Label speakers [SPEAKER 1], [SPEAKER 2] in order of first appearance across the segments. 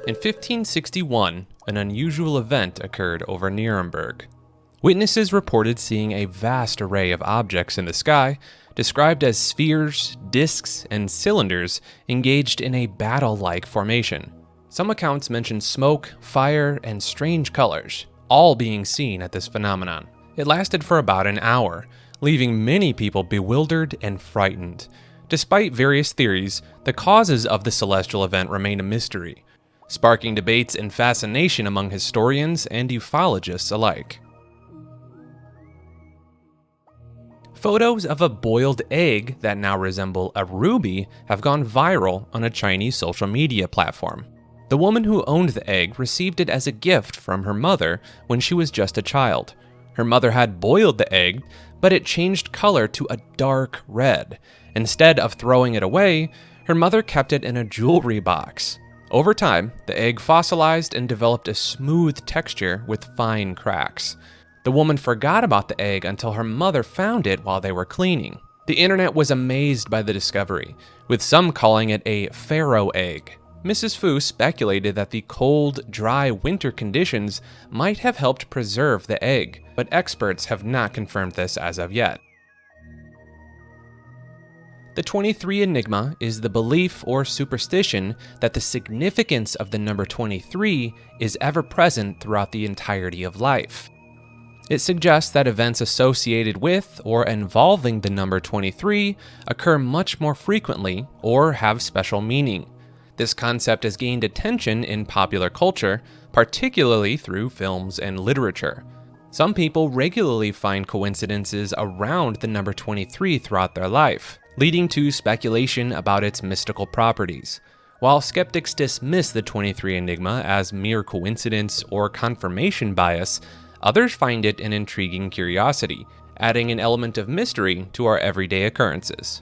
[SPEAKER 1] In 1561, an unusual event occurred over Nuremberg. Witnesses reported seeing a vast array of objects in the sky, described as spheres, disks, and cylinders engaged in a battle-like formation. Some accounts mention smoke, fire, and strange colors, all being seen at this phenomenon. It lasted for about an hour, leaving many people bewildered and frightened. Despite various theories, the causes of the celestial event remain a mystery, sparking debates and fascination among historians and ufologists alike. Photos of a boiled egg that now resemble a ruby have gone viral on a Chinese social media platform. The woman who owned the egg received it as a gift from her mother when she was just a child. Her mother had boiled the egg, but it changed color to a dark red. Instead of throwing it away, her mother kept it in a jewelry box. Over time, the egg fossilized and developed a smooth texture with fine cracks. The woman forgot about the egg until her mother found it while they were cleaning. The internet was amazed by the discovery, with some calling it a pharaoh egg. Mrs. Fu speculated that the cold, dry winter conditions might have helped preserve the egg, but experts have not confirmed this as of yet. The 23 enigma is the belief or superstition that the significance of the number 23 is ever present throughout the entirety of life. It suggests that events associated with or involving the number 23 occur much more frequently or have special meaning. This concept has gained attention in popular culture, particularly through films and literature. Some people regularly find coincidences around the number 23 throughout their life, leading to speculation about its mystical properties. While skeptics dismiss the 23 enigma as mere coincidence or confirmation bias, others find it an intriguing curiosity, adding an element of mystery to our everyday occurrences.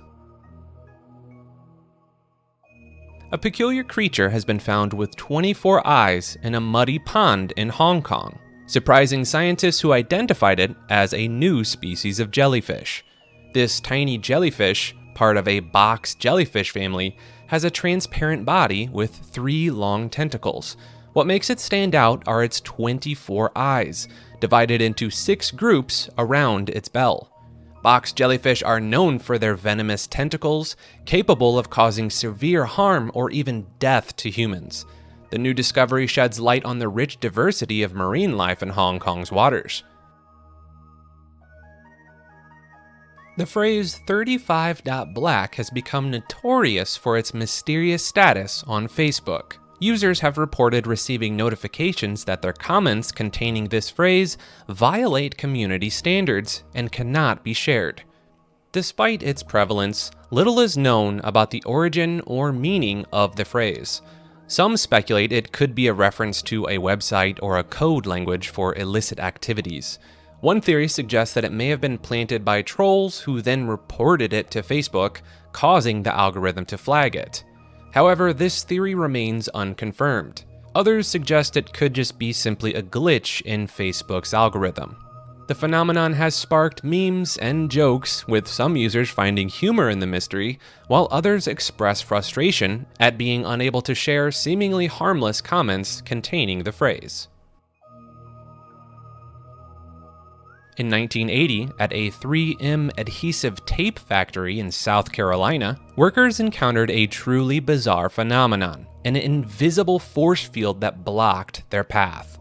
[SPEAKER 1] A peculiar creature has been found with 24 eyes in a muddy pond in Hong Kong, surprising scientists who identified it as a new species of jellyfish. This tiny jellyfish, part of a box jellyfish family, has a transparent body with 3 long tentacles. What makes it stand out are its 24 eyes, divided into 6 groups around its bell. Box jellyfish are known for their venomous tentacles, capable of causing severe harm or even death to humans. The new discovery sheds light on the rich diversity of marine life in Hong Kong's waters. The phrase 35.black has become notorious for its mysterious status on Facebook. Users have reported receiving notifications that their comments containing this phrase violate community standards and cannot be shared. Despite its prevalence, little is known about the origin or meaning of the phrase. Some speculate it could be a reference to a website or a code language for illicit activities. One theory suggests that it may have been planted by trolls who then reported it to Facebook, causing the algorithm to flag it. However, this theory remains unconfirmed. Others suggest it could just be simply a glitch in Facebook's algorithm. The phenomenon has sparked memes and jokes, with some users finding humor in the mystery, while others express frustration at being unable to share seemingly harmless comments containing the phrase. In 1980, at a 3M adhesive tape factory in South Carolina, workers encountered a truly bizarre phenomenon, an invisible force field that blocked their path.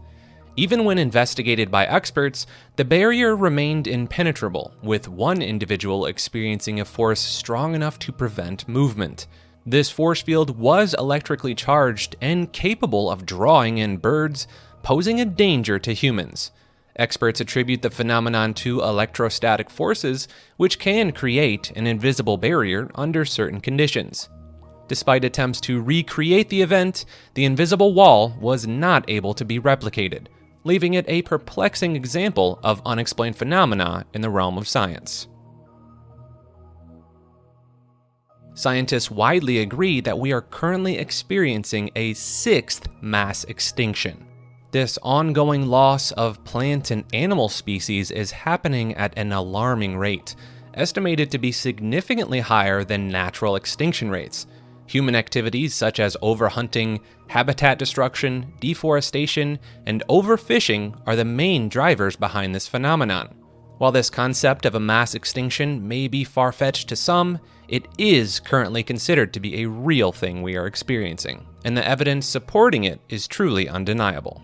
[SPEAKER 1] Even when investigated by experts, the barrier remained impenetrable, with one individual experiencing a force strong enough to prevent movement. This force field was electrically charged and capable of drawing in birds, posing a danger to humans. Experts attribute the phenomenon to electrostatic forces, which can create an invisible barrier under certain conditions. Despite attempts to recreate the event, the invisible wall was not able to be replicated, leaving it a perplexing example of unexplained phenomena in the realm of science. Scientists widely agree that we are currently experiencing a 6th mass extinction. This ongoing loss of plant and animal species is happening at an alarming rate, estimated to be significantly higher than natural extinction rates. Human activities such as overhunting, habitat destruction, deforestation, and overfishing are the main drivers behind this phenomenon. While this concept of a mass extinction may be far-fetched to some, it is currently considered to be a real thing we are experiencing, and the evidence supporting it is truly undeniable.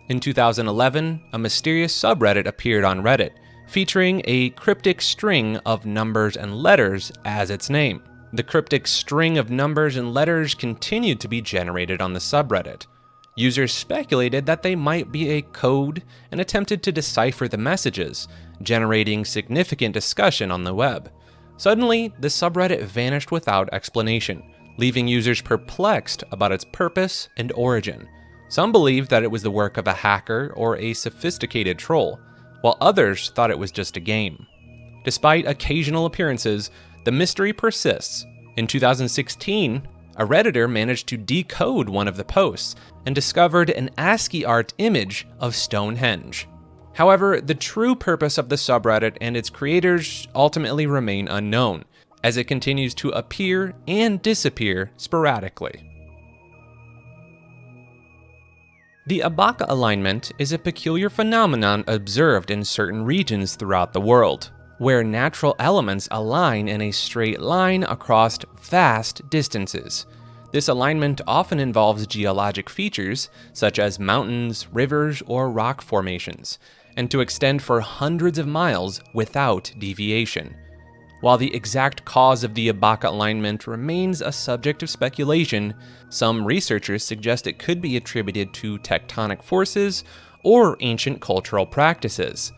[SPEAKER 1] In 2011, a mysterious subreddit appeared on Reddit, featuring a cryptic string of numbers and letters as its name. The cryptic string of numbers and letters continued to be generated on the subreddit. Users speculated that they might be a code and attempted to decipher the messages, generating significant discussion on the web. Suddenly, the subreddit vanished without explanation, leaving users perplexed about its purpose and origin. Some believed that it was the work of a hacker or a sophisticated troll, while others thought it was just a game. Despite occasional appearances, the mystery persists. In 2016, a Redditor managed to decode one of the posts and discovered an ASCII art image of Stonehenge. However, the true purpose of the subreddit and its creators ultimately remain unknown, as it continues to appear and disappear sporadically. The Abaka alignment is a peculiar phenomenon observed in certain regions throughout the world, where natural elements align in a straight line across vast distances. This alignment often involves geologic features, such as mountains, rivers, or rock formations, and to extend for hundreds of miles without deviation. While the exact cause of the Abaka alignment remains a subject of speculation, some researchers suggest it could be attributed to tectonic forces or ancient cultural practices.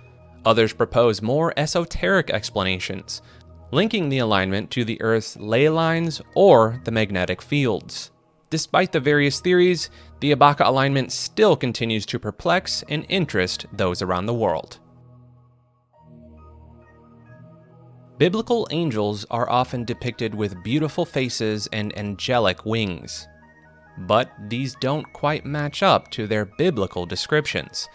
[SPEAKER 1] Others propose more esoteric explanations, linking the alignment to the Earth's ley lines or the magnetic fields. Despite the various theories, the Abaka alignment still continues to perplex and interest those around the world. Biblical angels are often depicted with beautiful faces and angelic wings. But these don't quite match up to their biblical descriptions.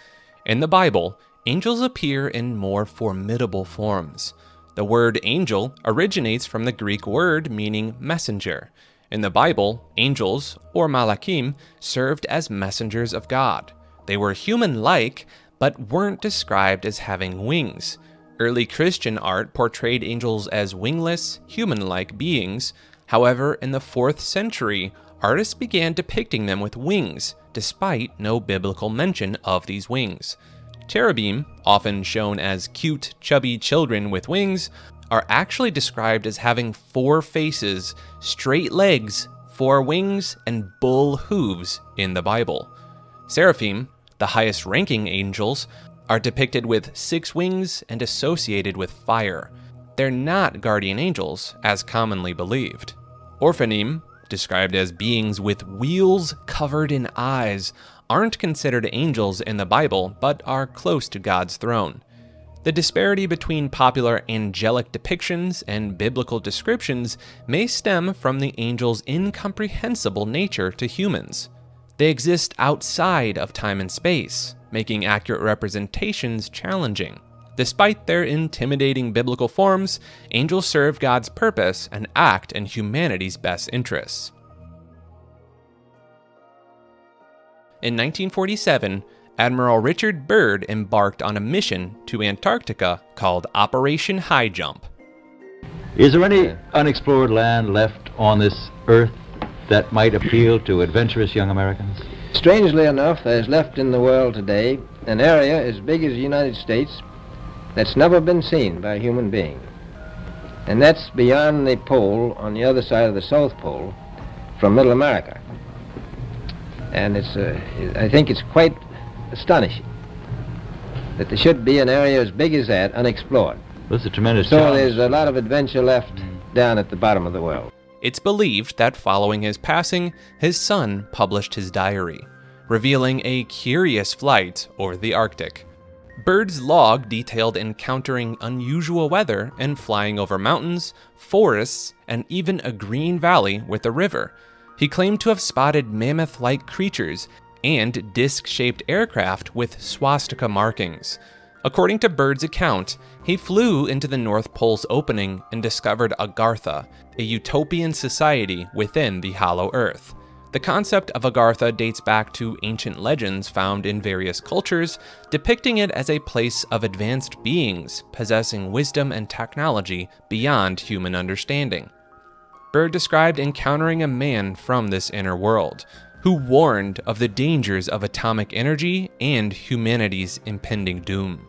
[SPEAKER 1] In the Bible, angels appear in more formidable forms. The word angel originates from the Greek word meaning messenger. In the Bible, angels, or malachim, served as messengers of God. They were human-like, but weren't described as having wings. Early Christian art portrayed angels as wingless, human-like beings. However, in the 4th century, artists began depicting them with wings, despite no biblical mention of these wings. Cherubim, often shown as cute, chubby children with wings, are actually described as having 4 faces, straight legs, 4 wings, and bull hooves in the Bible. Seraphim, the highest-ranking angels, are depicted with 6 wings and associated with fire. They're not guardian angels, as commonly believed. Orphanim, described as beings with wheels covered in eyes, aren't considered angels in the Bible, but are close to God's throne. The disparity between popular angelic depictions and biblical descriptions may stem from the angels' incomprehensible nature to humans. They exist outside of time and space, making accurate representations challenging. Despite their intimidating biblical forms, angels serve God's purpose and act in humanity's best interests. In 1947, Admiral Richard Byrd embarked on a mission to Antarctica called Operation High Jump.
[SPEAKER 2] Is there any unexplored land left on this earth that might appeal to adventurous young Americans?
[SPEAKER 3] Strangely enough, there's left in the world today an area as big as the United States that's never been seen by a human being. And that's beyond the pole, on the other side of the South Pole, from Middle America. And I think it's quite astonishing that there should be an area as big as that unexplored.
[SPEAKER 2] That's a tremendous
[SPEAKER 3] So
[SPEAKER 2] challenge.
[SPEAKER 3] there's a lot of adventure left down at the bottom of the world.
[SPEAKER 1] It's believed that following his passing, his son published his diary, revealing a curious flight over the Arctic. Byrd's log detailed encountering unusual weather and flying over mountains, forests, and even a green valley with a river. He claimed to have spotted mammoth-like creatures and disc-shaped aircraft with swastika markings. According to Bird's account, he flew into the North Pole's opening and discovered Agartha, a utopian society within the hollow Earth. The concept of Agartha dates back to ancient legends found in various cultures, depicting it as a place of advanced beings possessing wisdom and technology beyond human understanding. Bird described encountering a man from this inner world, who warned of the dangers of atomic energy and humanity's impending doom.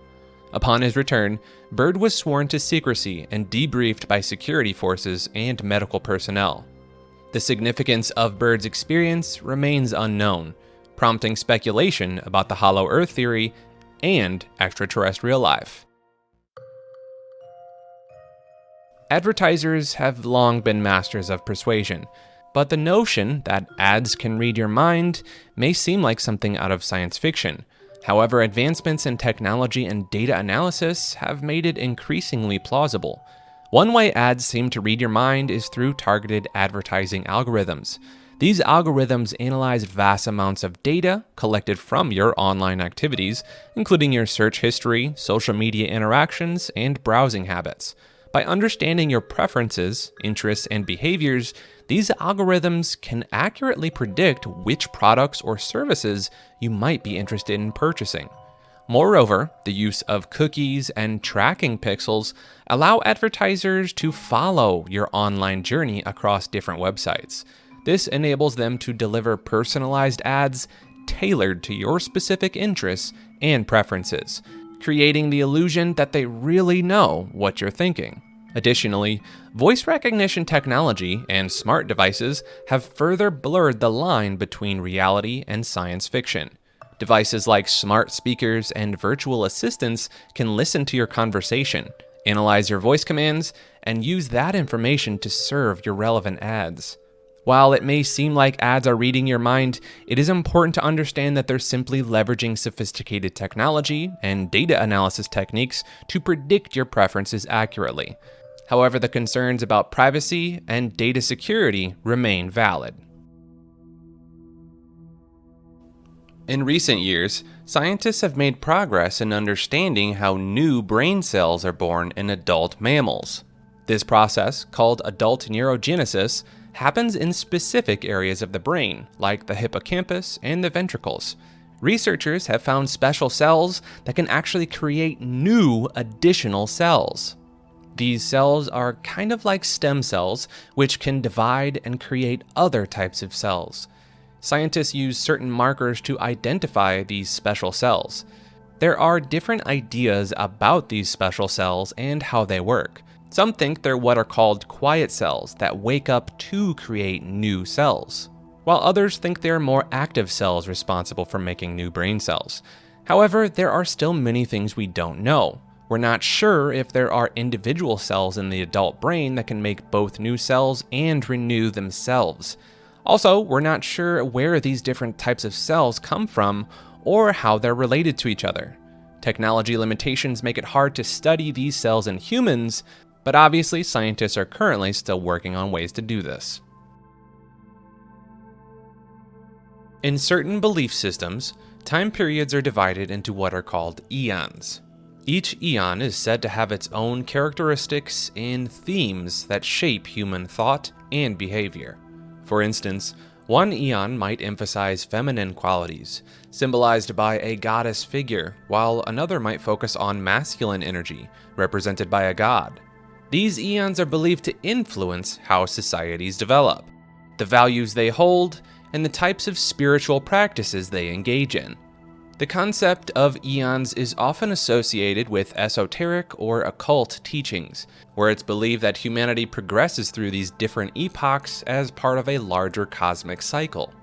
[SPEAKER 1] Upon his return, Bird was sworn to secrecy and debriefed by security forces and medical personnel. The significance of Bird's experience remains unknown, prompting speculation about the hollow Earth theory and extraterrestrial life. Advertisers have long been masters of persuasion, but the notion that ads can read your mind may seem like something out of science fiction. However, advancements in technology and data analysis have made it increasingly plausible. One way ads seem to read your mind is through targeted advertising algorithms. These algorithms analyze vast amounts of data collected from your online activities, including your search history, social media interactions, and browsing habits. By understanding your preferences, interests, and behaviors, these algorithms can accurately predict which products or services you might be interested in purchasing. Moreover, the use of cookies and tracking pixels allow advertisers to follow your online journey across different websites. This enables them to deliver personalized ads tailored to your specific interests and preferences, creating the illusion that they really know what you're thinking. Additionally, voice recognition technology and smart devices have further blurred the line between reality and science fiction. Devices like smart speakers and virtual assistants can listen to your conversation, analyze your voice commands, and use that information to serve your relevant ads. While it may seem like ads are reading your mind, it is important to understand that they're simply leveraging sophisticated technology and data analysis techniques to predict your preferences accurately. However, the concerns about privacy and data security remain valid. In recent years, scientists have made progress in understanding how new brain cells are born in adult mammals. This process, called adult neurogenesis, happens in specific areas of the brain, like the hippocampus and the ventricles. Researchers have found special cells that can actually create new additional cells. These cells are kind of like stem cells, which can divide and create other types of cells. Scientists use certain markers to identify these special cells. There are different ideas about these special cells and how they work. Some think they're what are called quiet cells that wake up to create new cells, while others think they are more active cells responsible for making new brain cells. However, there are still many things we don't know. We're not sure if there are individual cells in the adult brain that can make both new cells and renew themselves. Also, we're not sure where these different types of cells come from or how they're related to each other. Technology limitations make it hard to study these cells in humans, but obviously scientists are currently still working on ways to do this. In certain belief systems, time periods are divided into what are called eons. Each eon is said to have its own characteristics and themes that shape human thought and behavior. For instance, one eon might emphasize feminine qualities, symbolized by a goddess figure, while another might focus on masculine energy, represented by a god. These eons are believed to influence how societies develop, the values they hold, and the types of spiritual practices they engage in. The concept of eons is often associated with esoteric or occult teachings, where it's believed that humanity progresses through these different epochs as part of a larger cosmic cycle.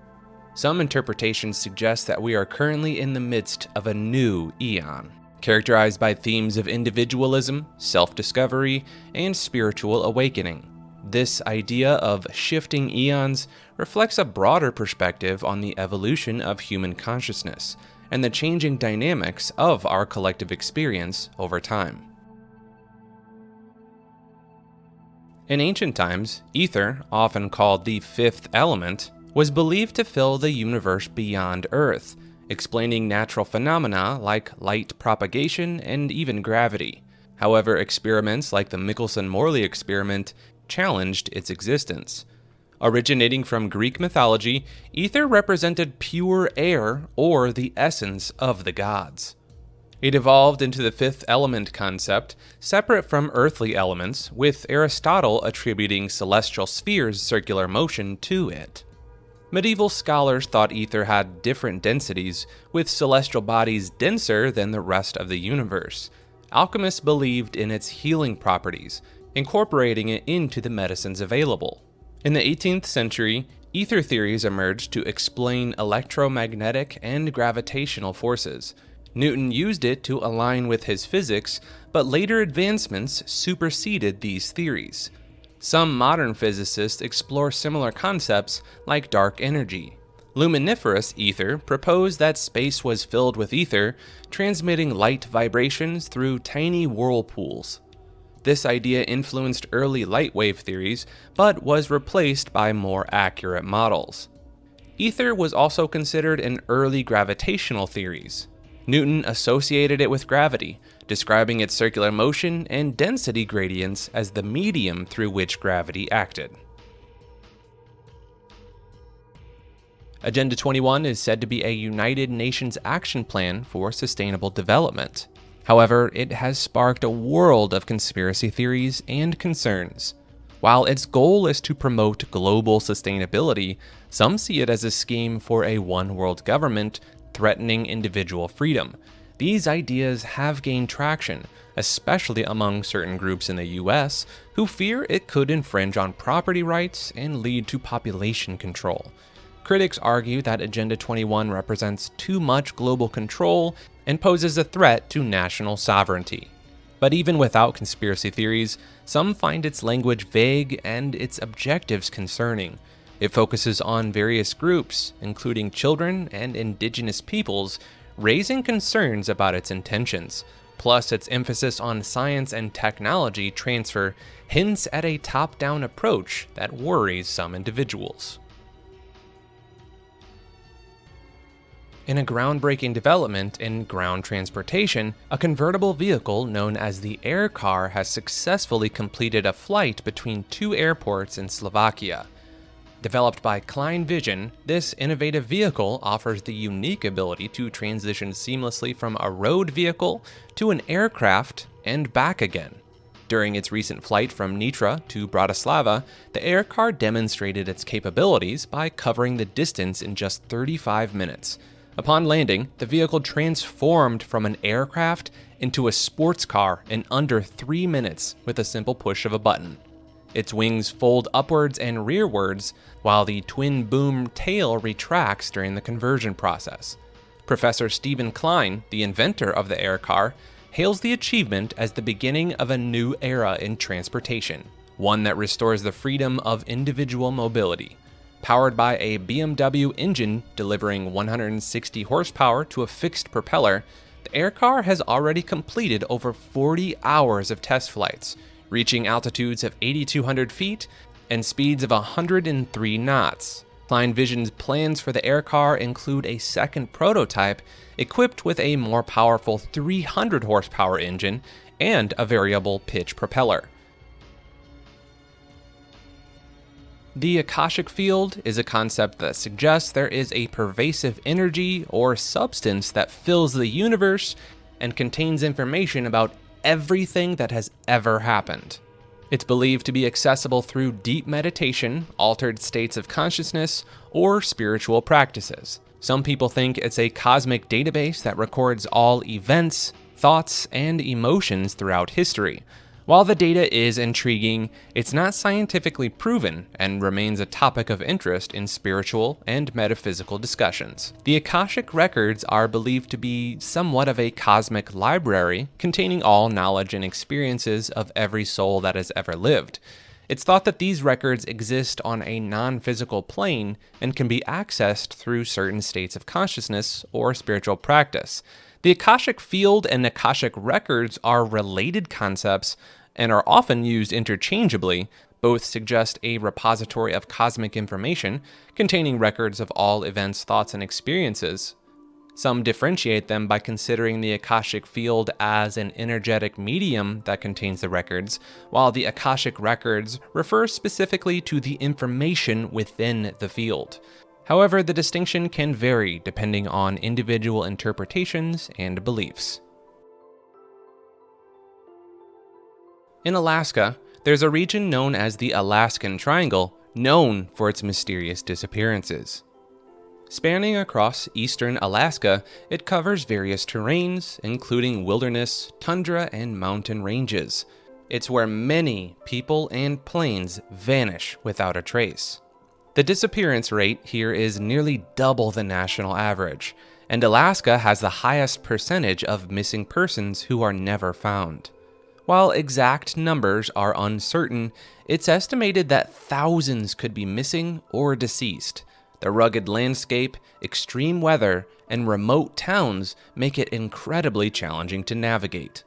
[SPEAKER 1] Some interpretations suggest that we are currently in the midst of a new eon, characterized by themes of individualism, self-discovery, and spiritual awakening. This idea of shifting eons reflects a broader perspective on the evolution of human consciousness and the changing dynamics of our collective experience over time. In ancient times, ether, often called the fifth element, was believed to fill the universe beyond Earth, explaining natural phenomena like light propagation and even gravity. However, experiments like the Michelson-Morley experiment challenged its existence. Originating from Greek mythology, ether represented pure air or the essence of the gods. It evolved into the fifth element concept, separate from earthly elements, with Aristotle attributing celestial spheres' circular motion to it. Medieval scholars thought ether had different densities, with celestial bodies denser than the rest of the universe. Alchemists believed in its healing properties, incorporating it into the medicines available. In the 18th century, ether theories emerged to explain electromagnetic and gravitational forces. Newton used it to align with his physics, but later advancements superseded these theories. Some modern physicists explore similar concepts like dark energy. Luminiferous ether proposed that space was filled with ether, transmitting light vibrations through tiny whirlpools. This idea influenced early light wave theories, but was replaced by more accurate models. Ether was also considered in early gravitational theories. Newton associated it with gravity, describing its circular motion and density gradients as the medium through which gravity acted. Agenda 21 is said to be a United Nations action plan for sustainable development. However, it has sparked a world of conspiracy theories and concerns. While its goal is to promote global sustainability, some see it as a scheme for a one-world government threatening individual freedom. These ideas have gained traction, especially among certain groups in the US who fear it could infringe on property rights and lead to population control. Critics argue that Agenda 21 represents too much global control and poses a threat to national sovereignty. But even without conspiracy theories, some find its language vague and its objectives concerning. It focuses on various groups, including children and indigenous peoples, raising concerns about its intentions. Plus, its emphasis on science and technology transfer hints at a top-down approach that worries some individuals. In a groundbreaking development in ground transportation, a convertible vehicle known as the air car has successfully completed a flight between two airports in Slovakia. Developed by Klein Vision, this innovative vehicle offers the unique ability to transition seamlessly from a road vehicle to an aircraft and back again. During its recent flight from Nitra to Bratislava, the air car demonstrated its capabilities by covering the distance in just 35 minutes. Upon landing, the vehicle transformed from an aircraft into a sports car in under 3 minutes with a simple push of a button. Its wings fold upwards and rearwards, while the twin-boom tail retracts during the conversion process. Professor Stephen Klein, the inventor of the air car, hails the achievement as the beginning of a new era in transportation, one that restores the freedom of individual mobility. Powered by a BMW engine delivering 160 horsepower to a fixed propeller, the air car has already completed over 40 hours of test flights, reaching altitudes of 8,200 feet and speeds of 103 knots. Klein Vision's plans for the air car include a second prototype equipped with a more powerful 300 horsepower engine and a variable pitch propeller. The Akashic Field is a concept that suggests there is a pervasive energy or substance that fills the universe and contains information about everything that has ever happened. It's believed to be accessible through deep meditation, altered states of consciousness, or spiritual practices. Some people think it's a cosmic database that records all events, thoughts, and emotions throughout history. While the data is intriguing, it's not scientifically proven and remains a topic of interest in spiritual and metaphysical discussions. The Akashic records are believed to be somewhat of a cosmic library containing all knowledge and experiences of every soul that has ever lived. It's thought that these records exist on a non-physical plane and can be accessed through certain states of consciousness or spiritual practice. The Akashic Field and Akashic Records are related concepts and are often used interchangeably. Both suggest a repository of cosmic information containing records of all events, thoughts, and experiences. Some differentiate them by considering the Akashic field as an energetic medium that contains the records, while the Akashic records refer specifically to the information within the field. However, the distinction can vary depending on individual interpretations and beliefs. In Alaska, there's a region known as the Alaskan Triangle, known for its mysterious disappearances. Spanning across eastern Alaska, it covers various terrains, including wilderness, tundra, and mountain ranges. It's where many people and planes vanish without a trace. The disappearance rate here is nearly double the national average, and Alaska has the highest percentage of missing persons who are never found. While exact numbers are uncertain, it's estimated that thousands could be missing or deceased. The rugged landscape, extreme weather, and remote towns make it incredibly challenging to navigate.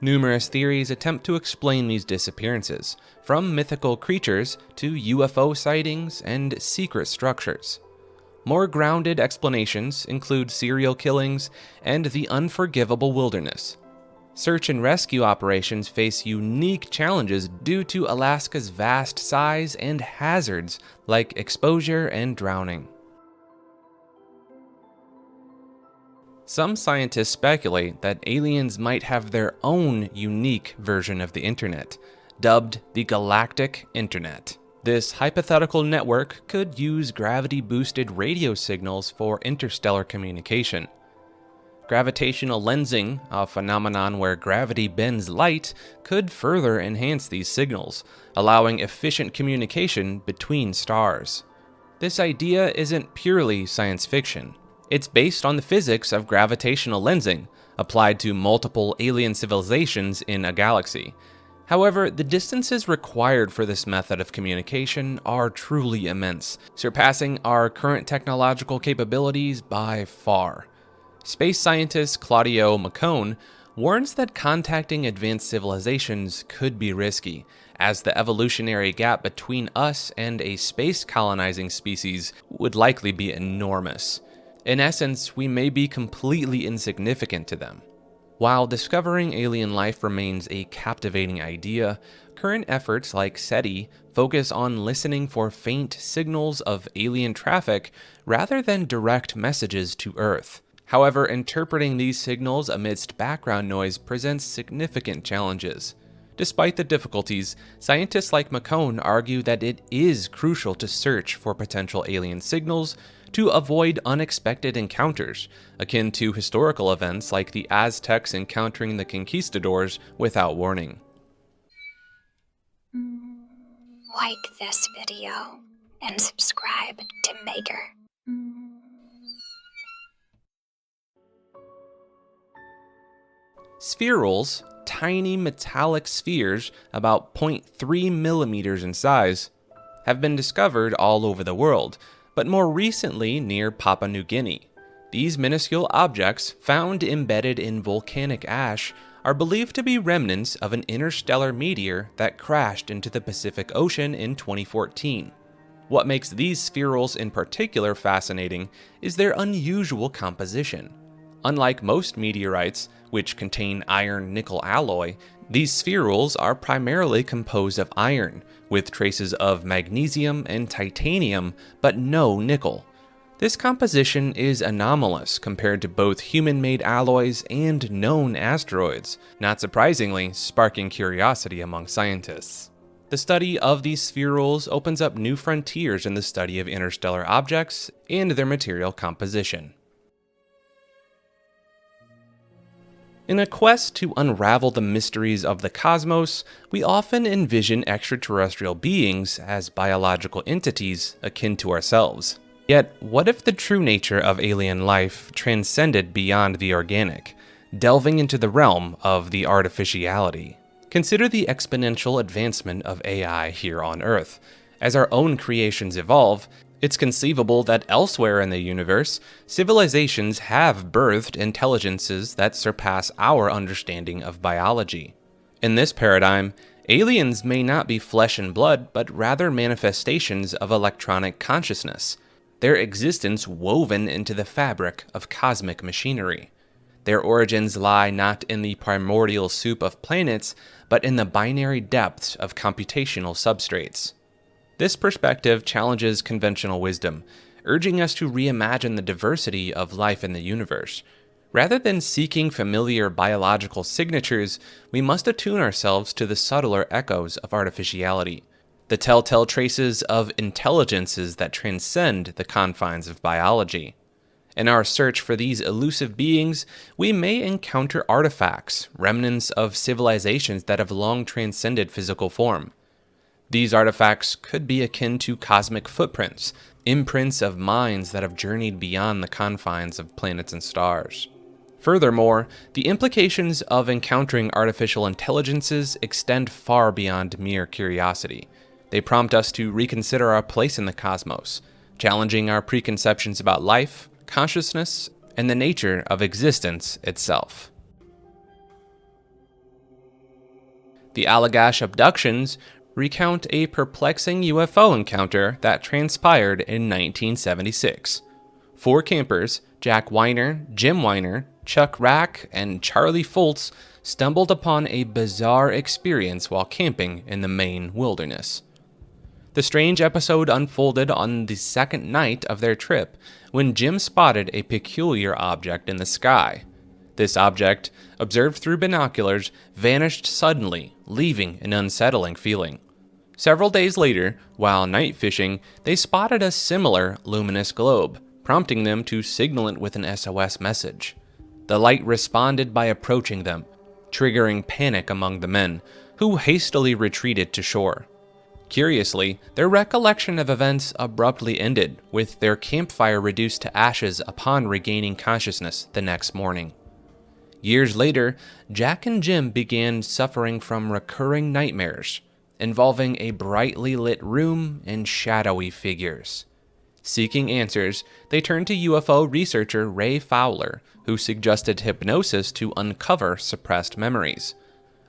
[SPEAKER 1] Numerous theories attempt to explain these disappearances, from mythical creatures to UFO sightings and secret structures. More grounded explanations include serial killings and the unforgivable wilderness. Search and rescue operations face unique challenges due to Alaska's vast size and hazards like exposure and drowning. Some scientists speculate that aliens might have their own unique version of the internet, dubbed the Galactic Internet. This hypothetical network could use gravity-boosted radio signals for interstellar communication. Gravitational lensing, a phenomenon where gravity bends light, could further enhance these signals, allowing efficient communication between stars. This idea isn't purely science fiction. It's based on the physics of gravitational lensing, applied to multiple alien civilizations in a galaxy. However, the distances required for this method of communication are truly immense, surpassing our current technological capabilities by far. Space scientist Claudio McCone warns that contacting advanced civilizations could be risky, as the evolutionary gap between us and a space colonizing species would likely be enormous. In essence, we may be completely insignificant to them. While discovering alien life remains a captivating idea, current efforts like SETI focus on listening for faint signals of alien traffic rather than direct messages to Earth. However, interpreting these signals amidst background noise presents significant challenges. Despite the difficulties, scientists like McCone argue that it is crucial to search for potential alien signals to avoid unexpected encounters, akin to historical events like the Aztecs encountering the conquistadors without warning.
[SPEAKER 4] Like this video and subscribe to Maker.
[SPEAKER 1] Spherules, tiny metallic spheres about 0.3 millimeters in size, have been discovered all over the world, but more recently near Papua New Guinea. These minuscule objects, found embedded in volcanic ash, are believed to be remnants of an interstellar meteor that crashed into the Pacific Ocean in 2014. What makes these spherules in particular fascinating is their unusual composition. Unlike most meteorites, which contain iron-nickel alloy, these spherules are primarily composed of iron, with traces of magnesium and titanium, but no nickel. This composition is anomalous compared to both human-made alloys and known asteroids, not surprisingly sparking curiosity among scientists. The study of these spherules opens up new frontiers in the study of interstellar objects and their material composition. In a quest to unravel the mysteries of the cosmos, we often envision extraterrestrial beings as biological entities akin to ourselves. Yet, what if the true nature of alien life transcended beyond the organic, delving into the realm of the artificiality? Consider the exponential advancement of AI here on Earth. As our own creations evolve, it's conceivable that elsewhere in the universe, civilizations have birthed intelligences that surpass our understanding of biology. In this paradigm, aliens may not be flesh and blood, but rather manifestations of electronic consciousness. their existence woven into the fabric of cosmic machinery. Their origins lie not in the primordial soup of planets, but in the binary depths of computational substrates. This perspective challenges conventional wisdom, urging us to reimagine the diversity of life in the universe. Rather than seeking familiar biological signatures, we must attune ourselves to the subtler echoes of artificiality, the telltale traces of intelligences that transcend the confines of biology. In our search for these elusive beings, we may encounter artifacts, remnants of civilizations that have long transcended physical form. These artifacts could be akin to cosmic footprints, imprints of minds that have journeyed beyond the confines of planets and stars. Furthermore, the implications of encountering artificial intelligences extend far beyond mere curiosity. They prompt us to reconsider our place in the cosmos, challenging our preconceptions about life, consciousness, and the nature of existence itself. The Allagash abductions recount a perplexing UFO encounter that transpired in 1976. 4 campers, Jack Weiner, Jim Weiner, Chuck Rack, and Charlie Foltz, stumbled upon a bizarre experience while camping in the Maine wilderness. The strange episode unfolded on the second night of their trip when Jim spotted a peculiar object in the sky. This object, observed through binoculars, vanished suddenly, leaving an unsettling feeling. Several days later, while night fishing, they spotted a similar luminous globe, prompting them to signal it with an SOS message. The light responded by approaching them, triggering panic among the men, who hastily retreated to shore. Curiously, their recollection of events abruptly ended, with their campfire reduced to ashes upon regaining consciousness the next morning. Years later, Jack and Jim began suffering from recurring nightmares, involving a brightly lit room and shadowy figures. Seeking answers, they turned to UFO researcher Ray Fowler, who suggested hypnosis to uncover suppressed memories.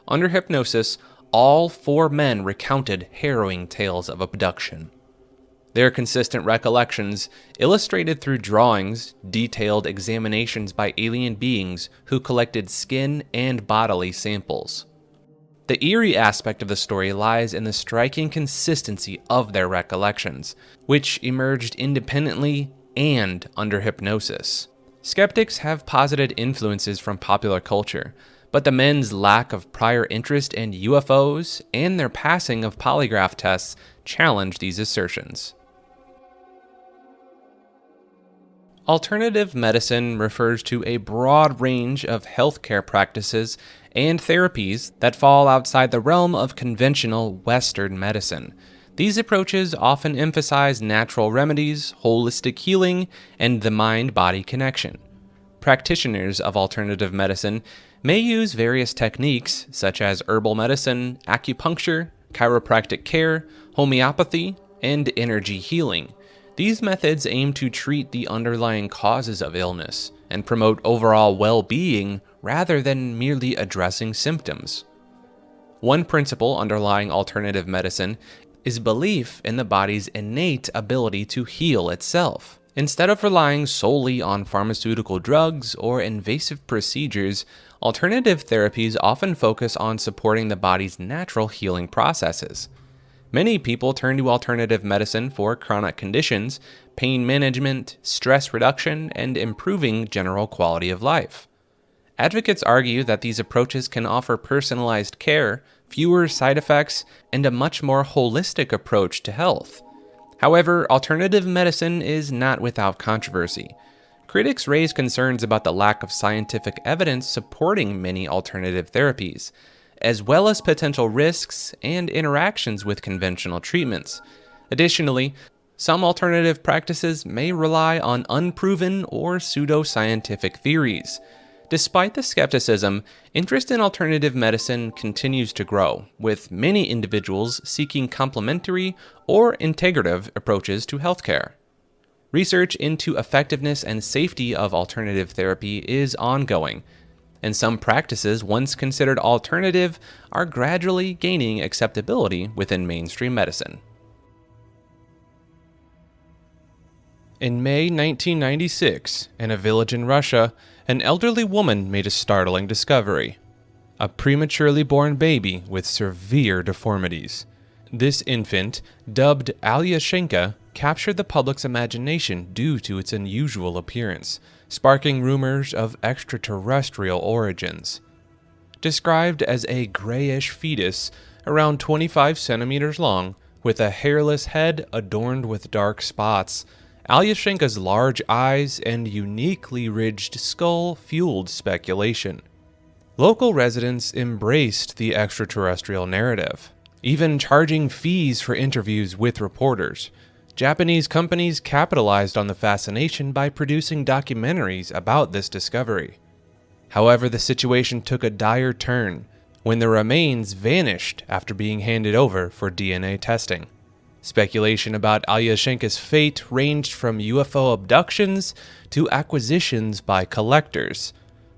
[SPEAKER 1] Under hypnosis, all 4 men recounted harrowing tales of abduction. Their consistent recollections, illustrated through drawings, detailed examinations by alien beings who collected skin and bodily samples. The eerie aspect of the story lies in the striking consistency of their recollections, which emerged independently and under hypnosis. Skeptics have posited influences from popular culture, but the men's lack of prior interest in UFOs and their passing of polygraph tests challenge these assertions. Alternative medicine refers to a broad range of healthcare practices and therapies that fall outside the realm of conventional Western medicine. These approaches often emphasize natural remedies, holistic healing, and the mind-body connection. Practitioners of alternative medicine may use various techniques such as herbal medicine, acupuncture, chiropractic care, homeopathy, and energy healing. These methods aim to treat the underlying causes of illness and promote overall well-being rather than merely addressing symptoms. One principle underlying alternative medicine is belief in the body's innate ability to heal itself. Instead of relying solely on pharmaceutical drugs or invasive procedures, alternative therapies often focus on supporting the body's natural healing processes. Many people turn to alternative medicine for chronic conditions, pain management, stress reduction, and improving general quality of life. Advocates argue that these approaches can offer personalized care, fewer side effects, and a much more holistic approach to health. However, alternative medicine is not without controversy. Critics raise concerns about the lack of scientific evidence supporting many alternative therapies, as well as potential risks and interactions with conventional treatments. Additionally, some alternative practices may rely on unproven or pseudoscientific theories. Despite the skepticism, interest in alternative medicine continues to grow, with many individuals seeking complementary or integrative approaches to healthcare. Research into effectiveness and safety of alternative therapy is ongoing, and some practices once considered alternative are gradually gaining acceptability within mainstream medicine. In May 1996, in a village in Russia, an elderly woman made a startling discovery: a prematurely born baby with severe deformities. This infant, dubbed Alyoshenka, captured the public's imagination due to its unusual appearance, sparking rumors of extraterrestrial origins. Described as a grayish fetus around 25 centimeters long, with a hairless head adorned with dark spots, Alyoshenka's large eyes and uniquely ridged skull fueled speculation. Local residents embraced the extraterrestrial narrative, even charging fees for interviews with reporters. Japanese companies capitalized on the fascination by producing documentaries about this discovery. However, the situation took a dire turn when the remains vanished after being handed over for DNA testing. Speculation about Alyoshenka's fate ranged from UFO abductions to acquisitions by collectors.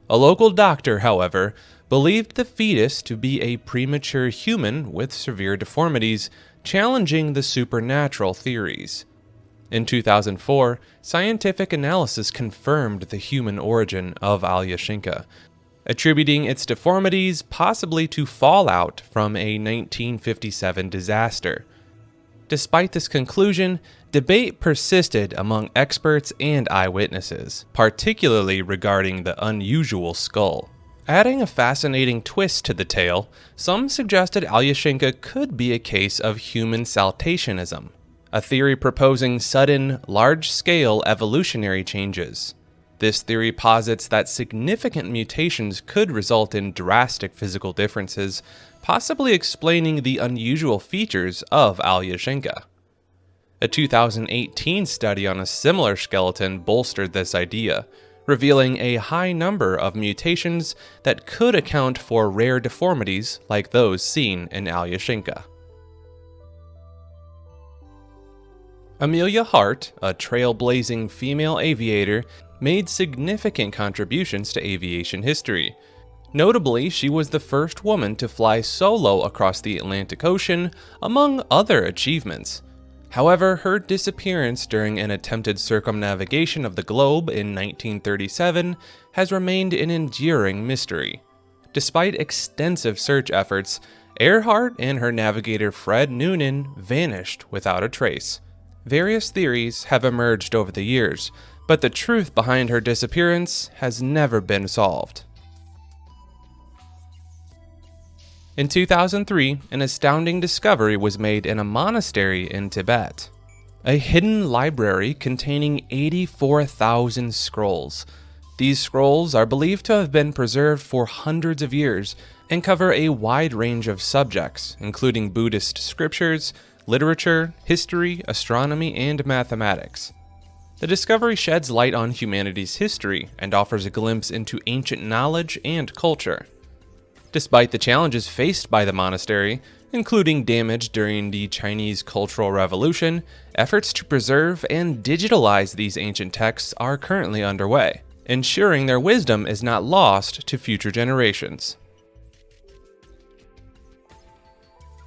[SPEAKER 1] A local doctor, however, believed the fetus to be a premature human with severe deformities, challenging the supernatural theories. In 2004, scientific analysis confirmed the human origin of Alyoshenka, attributing its deformities possibly to fallout from a 1957 disaster. Despite this conclusion, debate persisted among experts and eyewitnesses, particularly regarding the unusual skull. Adding a fascinating twist to the tale, some suggested Alyoshenka could be a case of human saltationism, a theory proposing sudden, large-scale evolutionary changes. This theory posits that significant mutations could result in drastic physical differences, possibly explaining the unusual features of Alyoshenka. A 2018 study on a similar skeleton bolstered this idea, revealing a high number of mutations that could account for rare deformities like those seen in Alyoshenka. Amelia Hart, a trailblazing female aviator, made significant contributions to aviation history. Notably, she was the first woman to fly solo across the Atlantic Ocean, among other achievements. However, her disappearance during an attempted circumnavigation of the globe in 1937 has remained an enduring mystery. Despite extensive search efforts, Earhart and her navigator Fred Noonan vanished without a trace. Various theories have emerged over the years, but the truth behind her disappearance has never been solved. In 2003, an astounding discovery was made in a monastery in Tibet. A hidden library containing 84,000 scrolls. These scrolls are believed to have been preserved for hundreds of years and cover a wide range of subjects, including Buddhist scriptures, literature, history, astronomy, and mathematics. The discovery sheds light on humanity's history and offers a glimpse into ancient knowledge and culture. Despite the challenges faced by the monastery, including damage during the Chinese Cultural Revolution, efforts to preserve and digitalize these ancient texts are currently underway, ensuring their wisdom is not lost to future generations.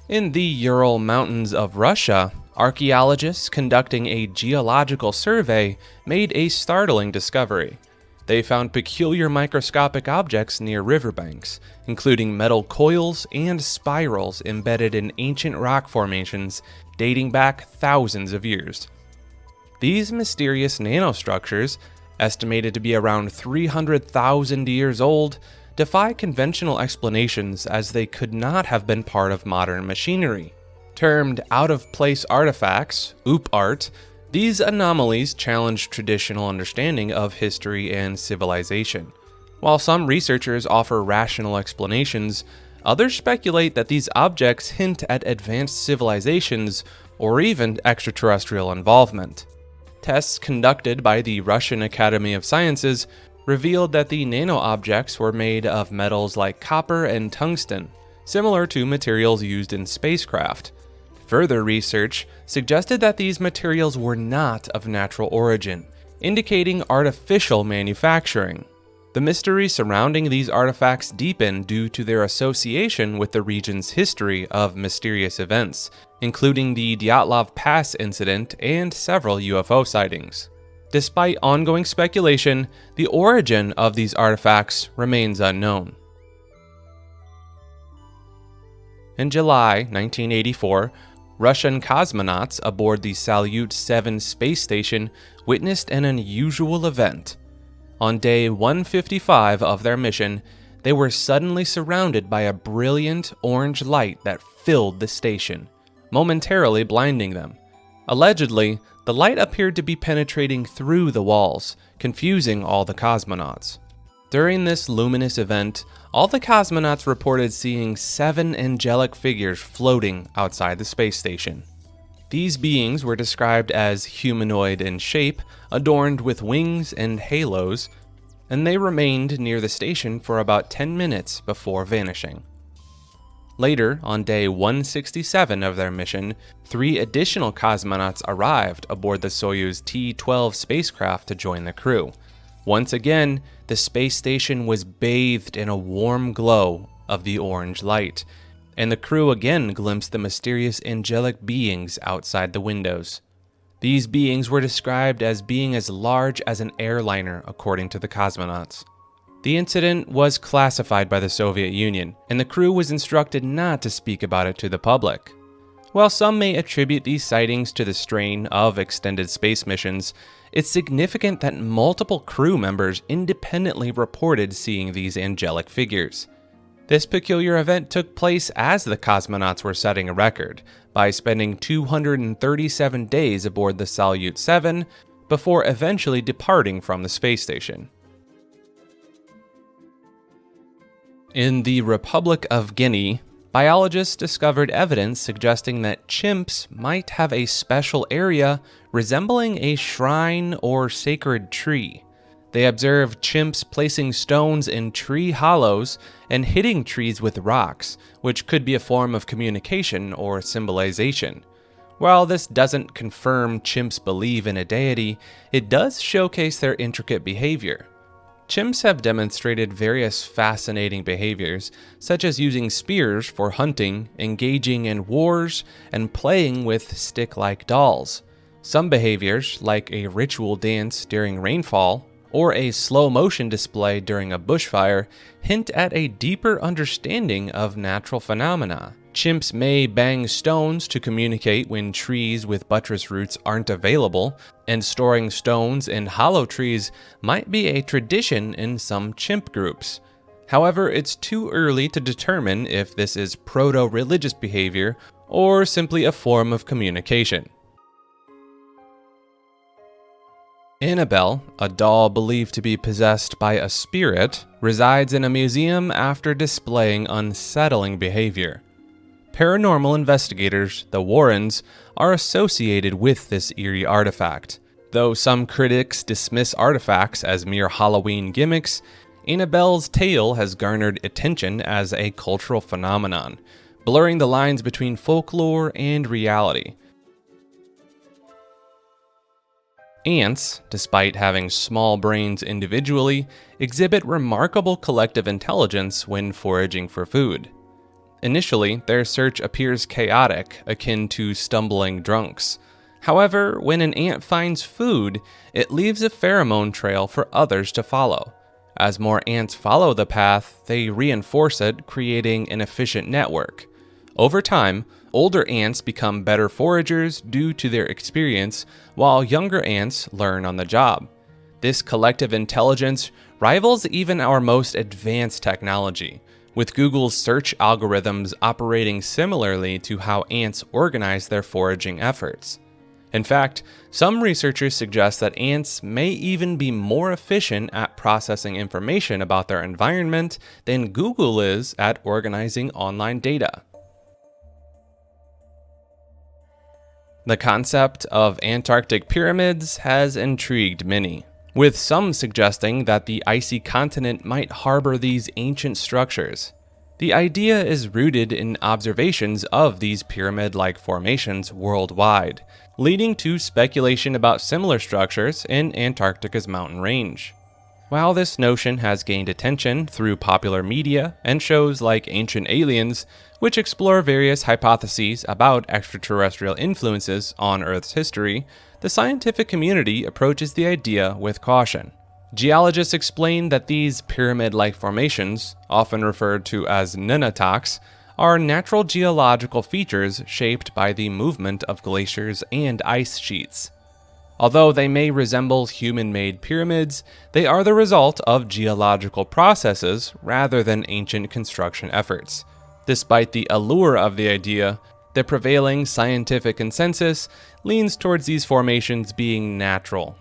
[SPEAKER 1] In the Ural Mountains of Russia, archaeologists conducting a geological survey made a startling discovery. They found peculiar microscopic objects near riverbanks, including metal coils and spirals embedded in ancient rock formations dating back thousands of years. These mysterious nanostructures, estimated to be around 300,000 years old, defy conventional explanations as they could not have been part of modern machinery. Termed out-of-place artifacts, OOP art, these anomalies challenge traditional understanding of history and civilization. While some researchers offer rational explanations, others speculate that these objects hint at advanced civilizations or even extraterrestrial involvement. Tests conducted by the Russian Academy of Sciences revealed that the nano-objects were made of metals like copper and tungsten, similar to materials used in spacecraft. Further research suggested that these materials were not of natural origin, indicating artificial manufacturing. The mystery surrounding these artifacts deepened due to their association with the region's history of mysterious events, including the Dyatlov Pass incident and several UFO sightings. Despite ongoing speculation, the origin of these artifacts remains unknown. In July 1984, Russian cosmonauts aboard the Salyut 7 space station witnessed an unusual event. On day 155 of their mission, they were suddenly surrounded by a brilliant orange light that filled the station, momentarily blinding them. Allegedly, the light appeared to be penetrating through the walls, confusing all the cosmonauts. During this luminous event, all the cosmonauts reported seeing 7 angelic figures floating outside the space station. These beings were described as humanoid in shape, adorned with wings and halos, and they remained near the station for about 10 minutes before vanishing. Later, on day 167 of their mission, 3 additional cosmonauts arrived aboard the Soyuz T-12 spacecraft to join the crew. Once again, the space station was bathed in a warm glow of the orange light, and the crew again glimpsed the mysterious angelic beings outside the windows. These beings were described as being as large as an airliner, according to the cosmonauts. The incident was classified by the Soviet Union, and the crew was instructed not to speak about it to the public. While some may attribute these sightings to the strain of extended space missions, it's significant that multiple crew members independently reported seeing these angelic figures. This peculiar event took place as the cosmonauts were setting a record by spending 237 days aboard the Salyut 7 before eventually departing from the space station. In the Republic of Guinea, biologists discovered evidence suggesting that chimps might have a special area resembling a shrine or sacred tree. They observed chimps placing stones in tree hollows and hitting trees with rocks, which could be a form of communication or symbolization. While this doesn't confirm chimps believe in a deity, it does showcase their intricate behavior. Chimps have demonstrated various fascinating behaviors, such as using spears for hunting, engaging in wars, and playing with stick-like dolls. Some behaviors, like a ritual dance during rainfall, or a slow-motion display during a bushfire, hint at a deeper understanding of natural phenomena. Chimps may bang stones to communicate when trees with buttress roots aren't available, and storing stones in hollow trees might be a tradition in some chimp groups. However, it's too early to determine if this is proto-religious behavior or simply a form of communication. Annabelle, a doll believed to be possessed by a spirit, resides in a museum after displaying unsettling behavior. Paranormal investigators, the Warrens, are associated with this eerie artifact. Though some critics dismiss artifacts as mere Halloween gimmicks, Annabelle's tale has garnered attention as a cultural phenomenon, blurring the lines between folklore and reality. Ants, despite having small brains individually, exhibit remarkable collective intelligence when foraging for food. Initially, their search appears chaotic, akin to stumbling drunks. However, when an ant finds food, it leaves a pheromone trail for others to follow. As more ants follow the path, they reinforce it, creating an efficient network. Over time, older ants become better foragers due to their experience, while younger ants learn on the job. This collective intelligence rivals even our most advanced technology, with Google's search algorithms operating similarly to how ants organize their foraging efforts. In fact, some researchers suggest that ants may even be more efficient at processing information about their environment than Google is at organizing online data. The concept of Antarctic pyramids has intrigued many, with some suggesting that the icy continent might harbor these ancient structures. The idea is rooted in observations of these pyramid-like formations worldwide, leading to speculation about similar structures in Antarctica's mountain range. While this notion has gained attention through popular media and shows like Ancient Aliens, which explore various hypotheses about extraterrestrial influences on Earth's history, the scientific community approaches the idea with caution. Geologists explain that these pyramid-like formations, often referred to as nunataks, are natural geological features shaped by the movement of glaciers and ice sheets. Although they may resemble human-made pyramids, they are the result of geological processes rather than ancient construction efforts. Despite the allure of the idea, the prevailing scientific consensus leans towards these formations being natural.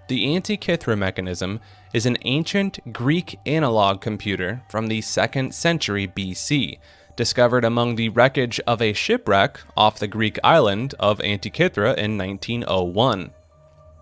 [SPEAKER 1] The Antikythera mechanism is an ancient Greek analog computer from the 2nd century BC, discovered among the wreckage of a shipwreck off the Greek island of Antikythera in 1901.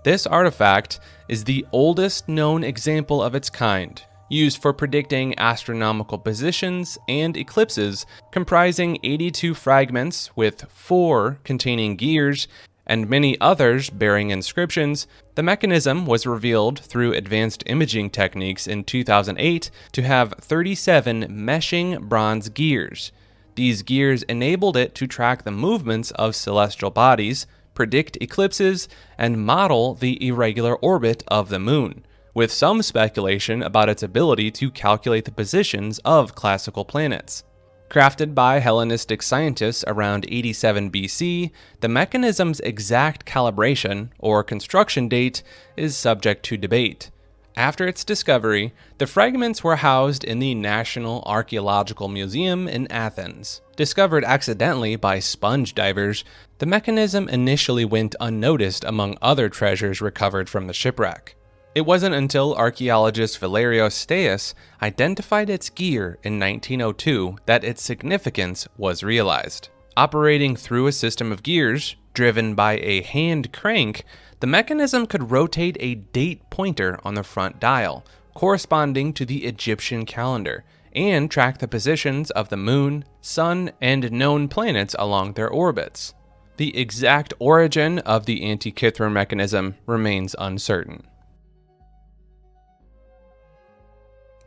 [SPEAKER 1] This artifact is the oldest known example of its kind, used for predicting astronomical positions and eclipses, comprising 82 fragments with 4 containing gears and many others bearing inscriptions. The mechanism was revealed through advanced imaging techniques in 2008 to have 37 meshing bronze gears. These gears enabled it to track the movements of celestial bodies, predict eclipses, and model the irregular orbit of the moon, with some speculation about its ability to calculate the positions of classical planets. Crafted by Hellenistic scientists around 87 BC, the mechanism's exact calibration or construction date is subject to debate. After its discovery, the fragments were housed in the National Archaeological Museum in Athens. Discovered accidentally by sponge divers, the mechanism initially went unnoticed among other treasures recovered from the shipwreck. It wasn't until archaeologist Valerios Staeus identified its gear in 1902 that its significance was realized. Operating through a system of gears, driven by a hand crank, the mechanism could rotate a date pointer on the front dial, corresponding to the Egyptian calendar, and track the positions of the moon, sun, and known planets along their orbits. The exact origin of the Antikythera mechanism remains uncertain.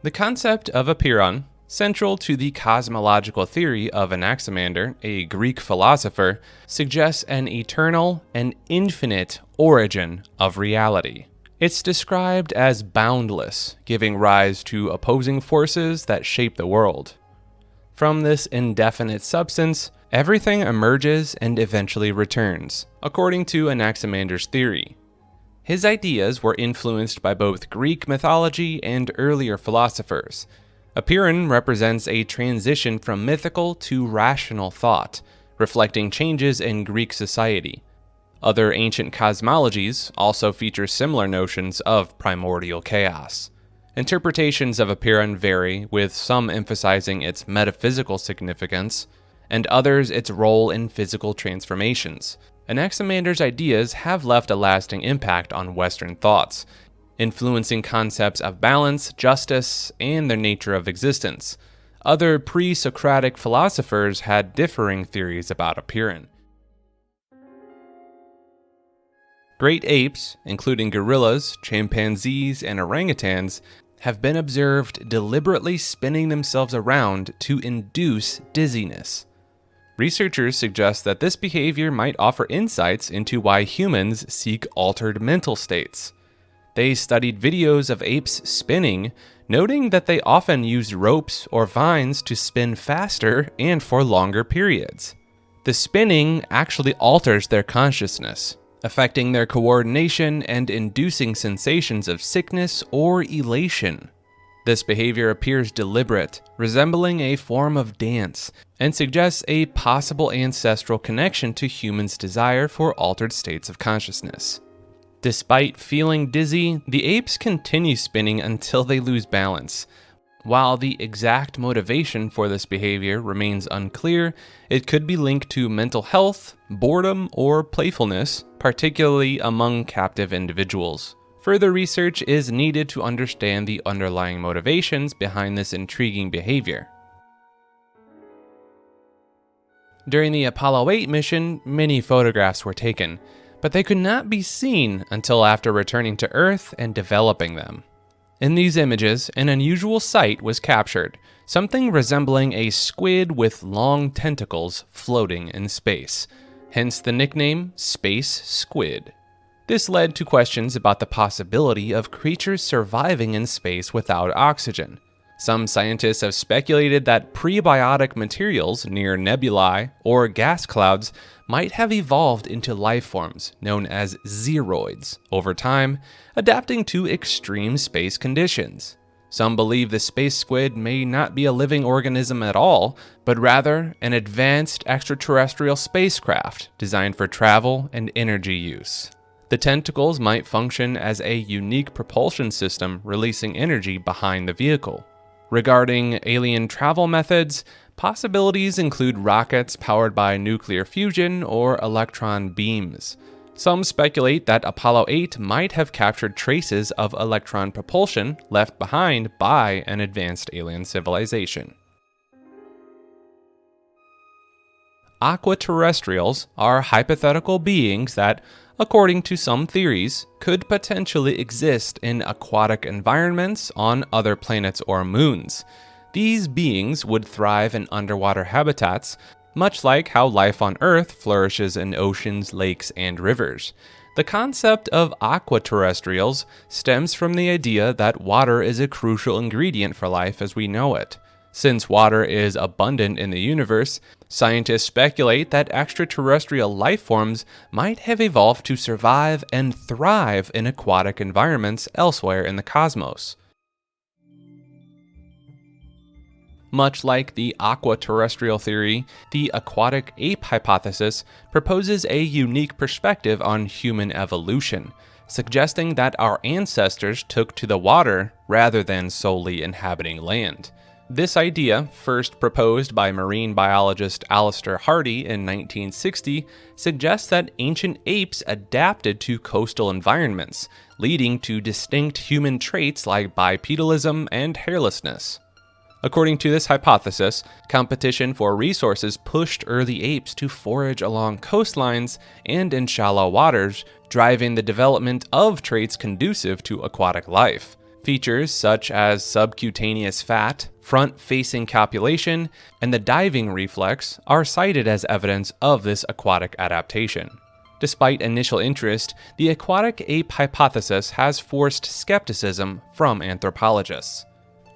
[SPEAKER 1] The concept of apeiron, central to the cosmological theory of Anaximander, a Greek philosopher, suggests an eternal and infinite origin of reality. It's described as boundless, giving rise to opposing forces that shape the world. From this indefinite substance, everything emerges and eventually returns, according to Anaximander's theory. His ideas were influenced by both Greek mythology and earlier philosophers. Apeiron represents a transition from mythical to rational thought, reflecting changes in Greek society. Other ancient cosmologies also feature similar notions of primordial chaos. Interpretations of apeiron vary, with some emphasizing its metaphysical significance, and others its role in physical transformations. Anaximander's ideas have left a lasting impact on Western thoughts, influencing concepts of balance, justice, and the nature of existence. Other pre-Socratic philosophers had differing theories about apeiron. Great apes, including gorillas, chimpanzees, and orangutans, have been observed deliberately spinning themselves around to induce dizziness. Researchers suggest that this behavior might offer insights into why humans seek altered mental states. They studied videos of apes spinning, noting that they often used ropes or vines to spin faster and for longer periods. The spinning actually alters their consciousness, affecting their coordination and inducing sensations of sickness or elation. This behavior appears deliberate, resembling a form of dance, and suggests a possible ancestral connection to humans' desire for altered states of consciousness. Despite feeling dizzy, the apes continue spinning until they lose balance. While the exact motivation for this behavior remains unclear, it could be linked to mental health, boredom, or playfulness, particularly among captive individuals. Further research is needed to understand the underlying motivations behind this intriguing behavior. During the Apollo 8 mission, many photographs were taken, but they could not be seen until after returning to Earth and developing them. In these images, an unusual sight was captured, something resembling a squid with long tentacles floating in space. hence the nickname Space Squid. This led to questions about the possibility of creatures surviving in space without oxygen. Some scientists have speculated that prebiotic materials near nebulae or gas clouds might have evolved into life forms known as xeroids over time, adapting to extreme space conditions. Some believe the space squid may not be a living organism at all, but rather an advanced extraterrestrial spacecraft designed for travel and energy use. The tentacles might function as a unique propulsion system releasing energy behind the vehicle. Regarding alien travel methods, possibilities include rockets powered by nuclear fusion or electron beams. Some speculate that Apollo 8 might have captured traces of electron propulsion left behind by an advanced alien civilization. Aquaterrestrials are hypothetical beings that, according to some theories, could potentially exist in aquatic environments on other planets or moons. These beings would thrive in underwater habitats, much like how life on Earth flourishes in oceans, lakes, and rivers. The concept of aquaterrestrials stems from the idea that water is a crucial ingredient for life as we know it. Since water is abundant in the universe, scientists speculate that extraterrestrial life forms might have evolved to survive and thrive in aquatic environments elsewhere in the cosmos. Much like the aquaterrestrial theory, the aquatic ape hypothesis proposes a unique perspective on human evolution, suggesting that our ancestors took to the water rather than solely inhabiting land. This idea, first proposed by marine biologist Alistair Hardy in 1960, suggests that ancient apes adapted to coastal environments, leading to distinct human traits like bipedalism and hairlessness. According to this hypothesis, competition for resources pushed early apes to forage along coastlines and in shallow waters, driving the development of traits conducive to aquatic life. Features such as subcutaneous fat, front-facing copulation, and the diving reflex are cited as evidence of this aquatic adaptation. Despite initial interest, the aquatic ape hypothesis has forced skepticism from anthropologists.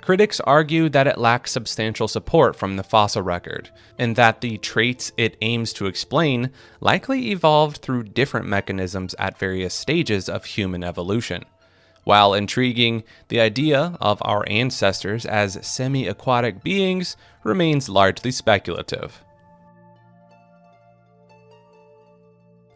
[SPEAKER 1] Critics argue that it lacks substantial support from the fossil record, and that the traits it aims to explain likely evolved through different mechanisms at various stages of human evolution. While intriguing, the idea of our ancestors as semi-aquatic beings remains largely speculative.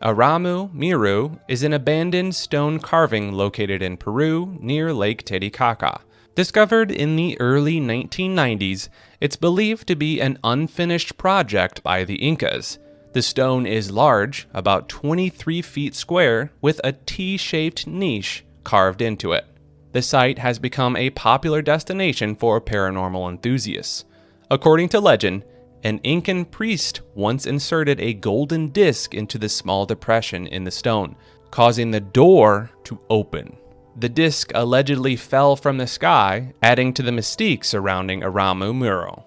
[SPEAKER 1] Aramu Miru is an abandoned stone carving located in Peru near Lake Titicaca. Discovered in the early 1990s, it's believed to be an unfinished project by the Incas. The stone is large, about 23 feet square, with a T-shaped niche carved into it. The site has become a popular destination for paranormal enthusiasts. According to legend, an Incan priest once inserted a golden disc into the small depression in the stone, causing the door to open. The disc allegedly fell from the sky, adding to the mystique surrounding Aramu Muro.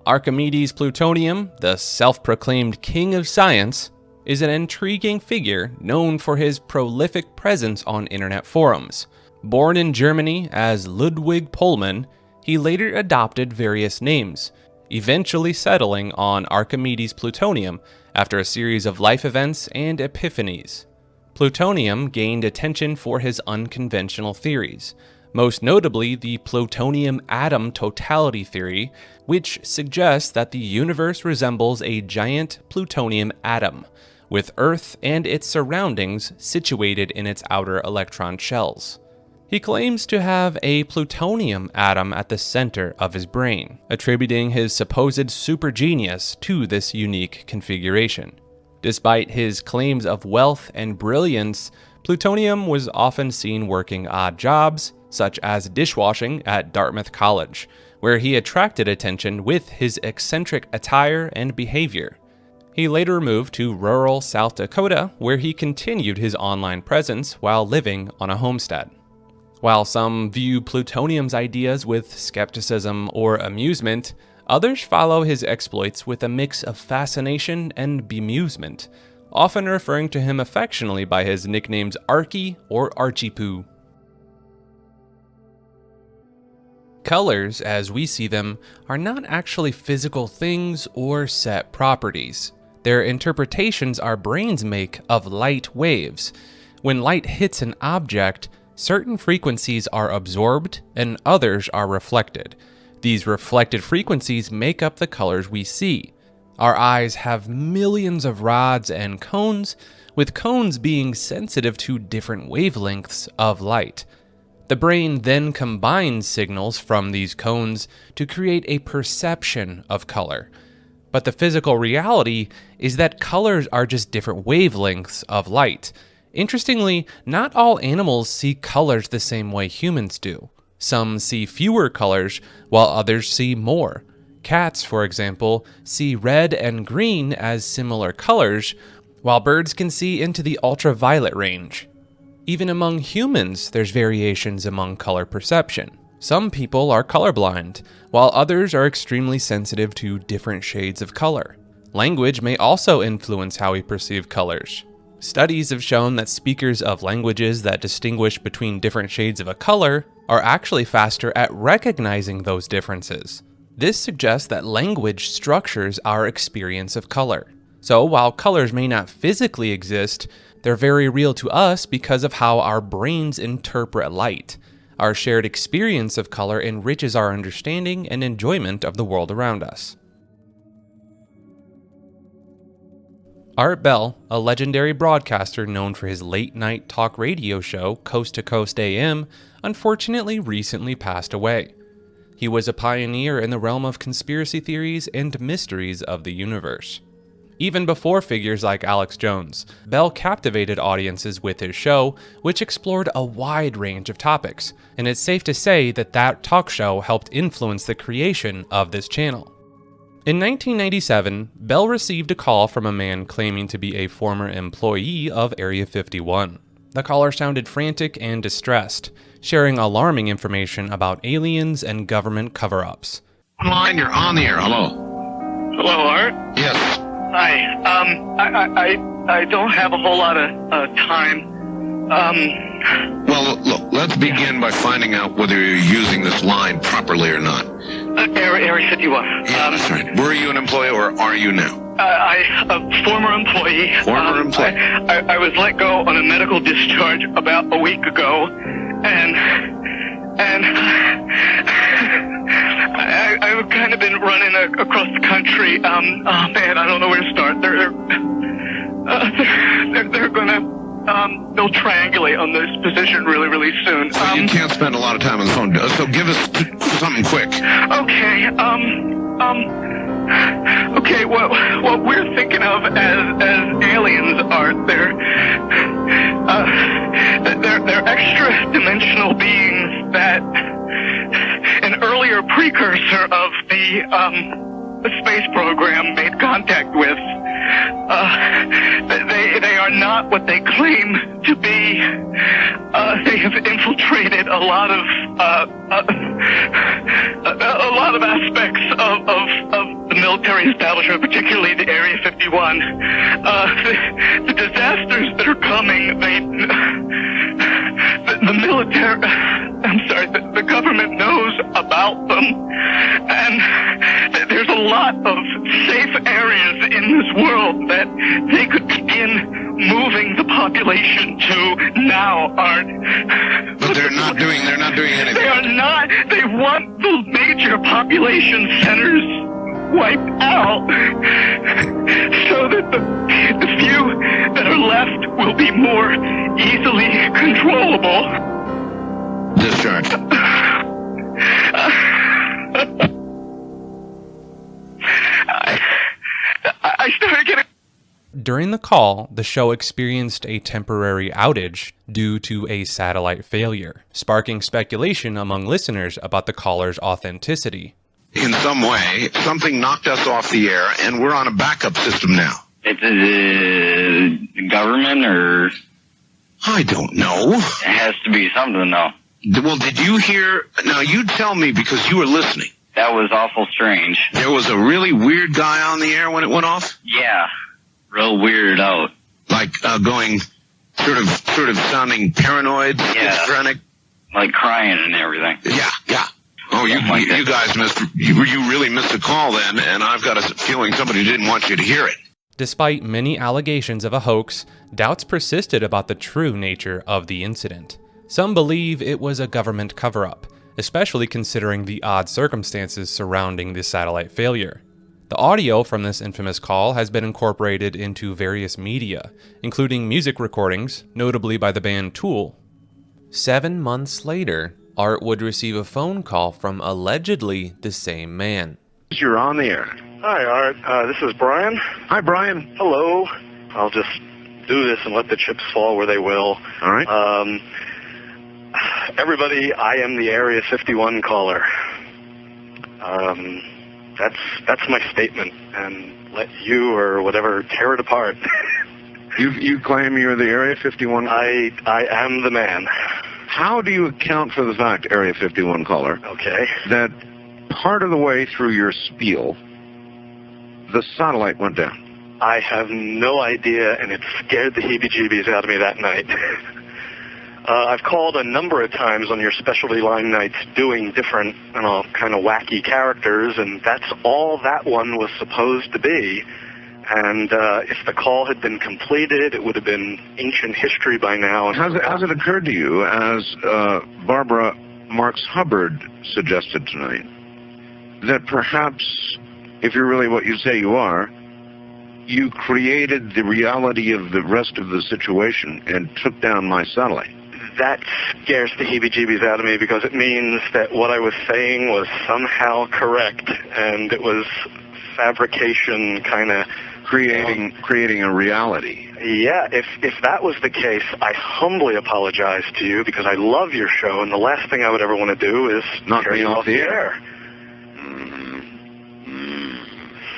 [SPEAKER 1] Archimedes Plutonium, the self-proclaimed king of science, is an intriguing figure known for his prolific presence on internet forums. Born in Germany as Ludwig Pohlmann, he later adopted various names, eventually settling on Archimedes Plutonium after a series of life events and epiphanies. Plutonium gained attention for his unconventional theories, most notably the plutonium atom totality theory, which suggests that the universe resembles a giant plutonium atom, with Earth and its surroundings situated in its outer electron shells. He claims to have a plutonium atom at the center of his brain, attributing his supposed supergenius to this unique configuration. Despite his claims of wealth and brilliance, Plutonium was often seen working odd jobs, such as dishwashing at Dartmouth College, where he attracted attention with his eccentric attire and behavior. He later moved to rural South Dakota, where he continued his online presence while living on a homestead. While some view Plutonium's ideas with skepticism or amusement, Others follow his exploits with a mix of fascination and bemusement, often referring to him affectionately by his nicknames Archie or Archie-Poo. Colors, as we see them, are not actually physical things or set properties. Their interpretations our brains make of light waves. When light hits an object, certain frequencies are absorbed and others are reflected. These reflected frequencies make up the colors we see. Our eyes have millions of rods and cones, with cones being sensitive to different wavelengths of light. The brain then combines signals from these cones to create a perception of color. But the physical reality is that colors are just different wavelengths of light. Interestingly, not all animals see colors the same way humans do. Some see fewer colors, while others see more. Cats, for example, see red and green as similar colors, while birds can see into the ultraviolet range. Even among humans, there's variations among color perception. Some people are colorblind, while others are extremely sensitive to different shades of color. Language may also influence how we perceive colors. Studies have shown that speakers of languages that distinguish between different shades of a color are actually faster at recognizing those differences. This suggests that language structures our experience of color. So while colors may not physically exist, they're very real to us because of how our brains interpret light. Our shared experience of color enriches our understanding and enjoyment of the world around us. Art Bell, a legendary broadcaster known for his late-night talk radio show Coast to Coast AM, unfortunately recently passed away. He was a pioneer in the realm of conspiracy theories and mysteries of the universe. Even before figures like Alex Jones, Bell captivated audiences with his show, which explored a wide range of topics, and it's safe to say that that talk show helped influence the creation of this channel. In 1997, Bell received a call from a man claiming to be a former employee of Area 51. The caller sounded frantic and distressed, sharing alarming information about aliens and government cover-ups.
[SPEAKER 5] Line, you're on the air. Hello.
[SPEAKER 6] Hello, Art?
[SPEAKER 5] Yes.
[SPEAKER 6] Hi. I don't have a whole lot of time.
[SPEAKER 5] Well, look, let's begin by finding out whether you're using this line properly or not.
[SPEAKER 6] Area 51.
[SPEAKER 5] Yeah, that's right. Were you an employee or are you now?
[SPEAKER 6] A former employee.
[SPEAKER 5] Former employee.
[SPEAKER 6] I was let go on a medical discharge about a week ago, and I've kind of been running across the country. Oh man, I don't know where to start. They're gonna they'll triangulate on this position really soon.
[SPEAKER 5] So you can't spend a lot of time on the phone. So give us something quick.
[SPEAKER 6] Okay. Okay. What we're thinking of as aliens are they're extra dimensional beings that an earlier precursor of the space program made contact with. They are not what they claim to be. They have infiltrated a lot of aspects of the military establishment, particularly the Area 51. The disasters that are coming, the military, the government knows about them, and there's a lot of safe areas in this world that they could begin moving the population to now, Art.
[SPEAKER 5] But they're not doing anything.
[SPEAKER 6] They are not. They want the major population centers wiped out so that the few that are left will be more easily controllable.
[SPEAKER 5] Discharge.
[SPEAKER 6] I started getting...
[SPEAKER 1] During the call, the show experienced a temporary outage due to a satellite failure, sparking speculation among listeners about the caller's authenticity.
[SPEAKER 5] In some way, something knocked us off the air, and we're on a backup system now.
[SPEAKER 7] It's the government, or...
[SPEAKER 5] I don't know.
[SPEAKER 7] It has to be something, though.
[SPEAKER 5] Well, did you hear... Now, you tell me, because you were listening.
[SPEAKER 7] That was awful strange.
[SPEAKER 5] There was a really weird guy on the air when it went off?
[SPEAKER 7] Yeah. Real weirded out.
[SPEAKER 5] Like, going sort of sounding paranoid,
[SPEAKER 7] Yeah.
[SPEAKER 5] schizophrenic?
[SPEAKER 7] Like crying and everything.
[SPEAKER 5] Yeah. Oh, you guys you really missed a call then, and I've got a feeling somebody didn't want you to hear it.
[SPEAKER 1] Despite many allegations of a hoax, doubts persisted about the true nature of the incident. Some believe it was a government cover-up, especially considering the odd circumstances surrounding the satellite failure. The audio from this infamous call has been incorporated into various media, including music recordings, notably by the band Tool. 7 months later, Art would receive a phone call from allegedly the same man.
[SPEAKER 5] You're on the air.
[SPEAKER 6] Hi, Art. This is Brian.
[SPEAKER 5] Hi, Brian.
[SPEAKER 6] Hello. I'll just do this and let the chips fall where they will.
[SPEAKER 5] All right.
[SPEAKER 6] Everybody, I am the Area 51 caller. That's my statement, and let you or whatever tear it apart.
[SPEAKER 5] You claim you're the Area 51?
[SPEAKER 6] I am the man.
[SPEAKER 5] How do you account for the fact, Area 51 caller,
[SPEAKER 6] Okay.
[SPEAKER 5] that part of the way through your spiel, the satellite went down?
[SPEAKER 6] I have no idea, and it scared the heebie-jeebies out of me that night. I've called a number of times on your specialty line nights doing different, kind of wacky characters, and that's all that one was supposed to be. And if the call had been completed, it would have been ancient history by now.
[SPEAKER 5] Has it occurred to you, as Barbara Marx Hubbard suggested tonight, that perhaps, if you're really what you say you are, you created the reality of the rest of the situation and took down my satellite?
[SPEAKER 6] That scares the heebie-jeebies out of me, because it means that what I was saying was somehow correct, and it was fabrication, kind of
[SPEAKER 5] creating a reality.
[SPEAKER 6] Yeah, if that was the case, I humbly apologize to you, because I love your show, and the last thing I would ever want to do is
[SPEAKER 5] knock
[SPEAKER 6] tear
[SPEAKER 5] me
[SPEAKER 6] you
[SPEAKER 5] off the air.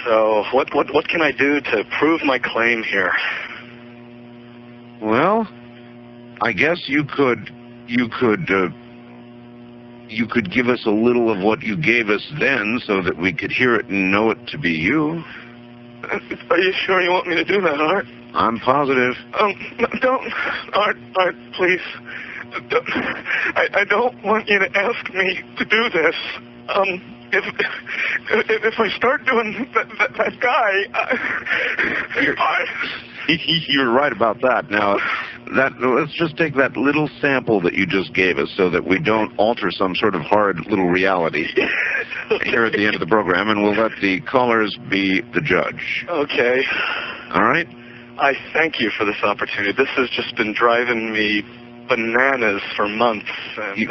[SPEAKER 6] So what can I do to prove my claim here?
[SPEAKER 5] Well, I guess you could give us a little of what you gave us then, so that we could hear it and know it to be you.
[SPEAKER 6] Are you sure you want me to do that, Art?
[SPEAKER 5] I'm positive.
[SPEAKER 6] Don't, Art, please. I don't want you to ask me to do this. If I start doing that guy,
[SPEAKER 5] You're right about that. Now, let's just take that little sample that you just gave us, so that we don't alter some sort of hard little reality here at the end of the program, and we'll let the callers be the judge.
[SPEAKER 6] Okay.
[SPEAKER 5] All right?
[SPEAKER 6] I thank you for this opportunity. This has just been driving me bananas for months, and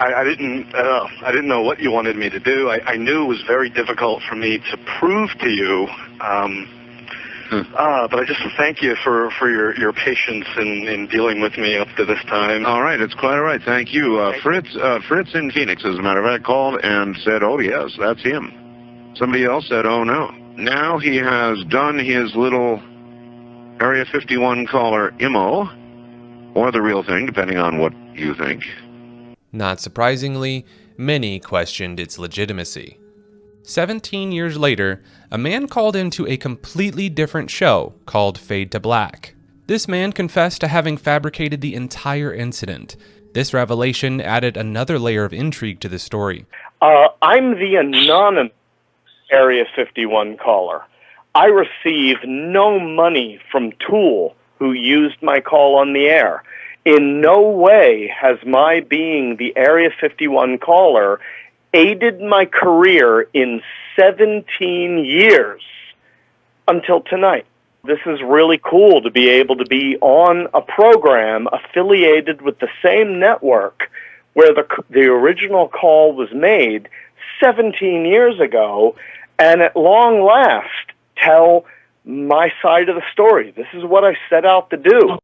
[SPEAKER 6] I didn't know what you wanted me to do. I knew it was very difficult for me to prove to you. But I just thank you for your patience in dealing with me up to this time.
[SPEAKER 5] All right, it's quite all right. Thank you. Fritz in Phoenix, as a matter of fact, called and said, oh, yes, that's him. Somebody else said, oh, no. Now he has done his little Area 51 caller IMO, or the real thing, depending on what you think.
[SPEAKER 1] Not surprisingly, many questioned its legitimacy. 17 years later, a man called into a completely different show called Fade to Black. This man confessed to having fabricated the entire incident. This revelation added another layer of intrigue to the story.
[SPEAKER 8] I'm the anonymous Area 51 caller. I receive no money from Tool, who used my call on the air. In no way has my being the Area 51 caller aided my career in 17 years until tonight. This is really cool to be able to be on a program affiliated with the same network where the original call was made 17 years ago, and at long last tell my side of the story. This is what I set out to do.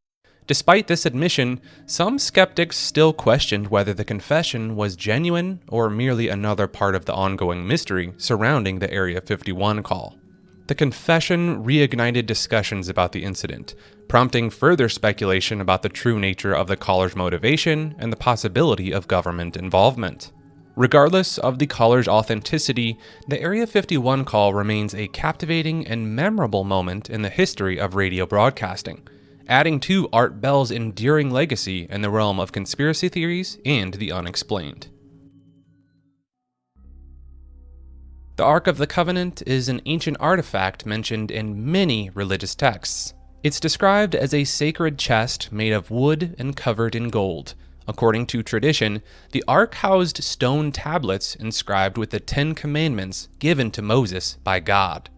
[SPEAKER 1] Despite this admission, some skeptics still questioned whether the confession was genuine or merely another part of the ongoing mystery surrounding the Area 51 call. The confession reignited discussions about the incident, prompting further speculation about the true nature of the caller's motivation and the possibility of government involvement. Regardless of the caller's authenticity, the Area 51 call remains a captivating and memorable moment in the history of radio broadcasting, adding to Art Bell's enduring legacy in the realm of conspiracy theories and the unexplained. The Ark of the Covenant is an ancient artifact mentioned in many religious texts. It's described as a sacred chest made of wood and covered in gold. According to tradition, the Ark housed stone tablets inscribed with the 10 Commandments given to Moses by God.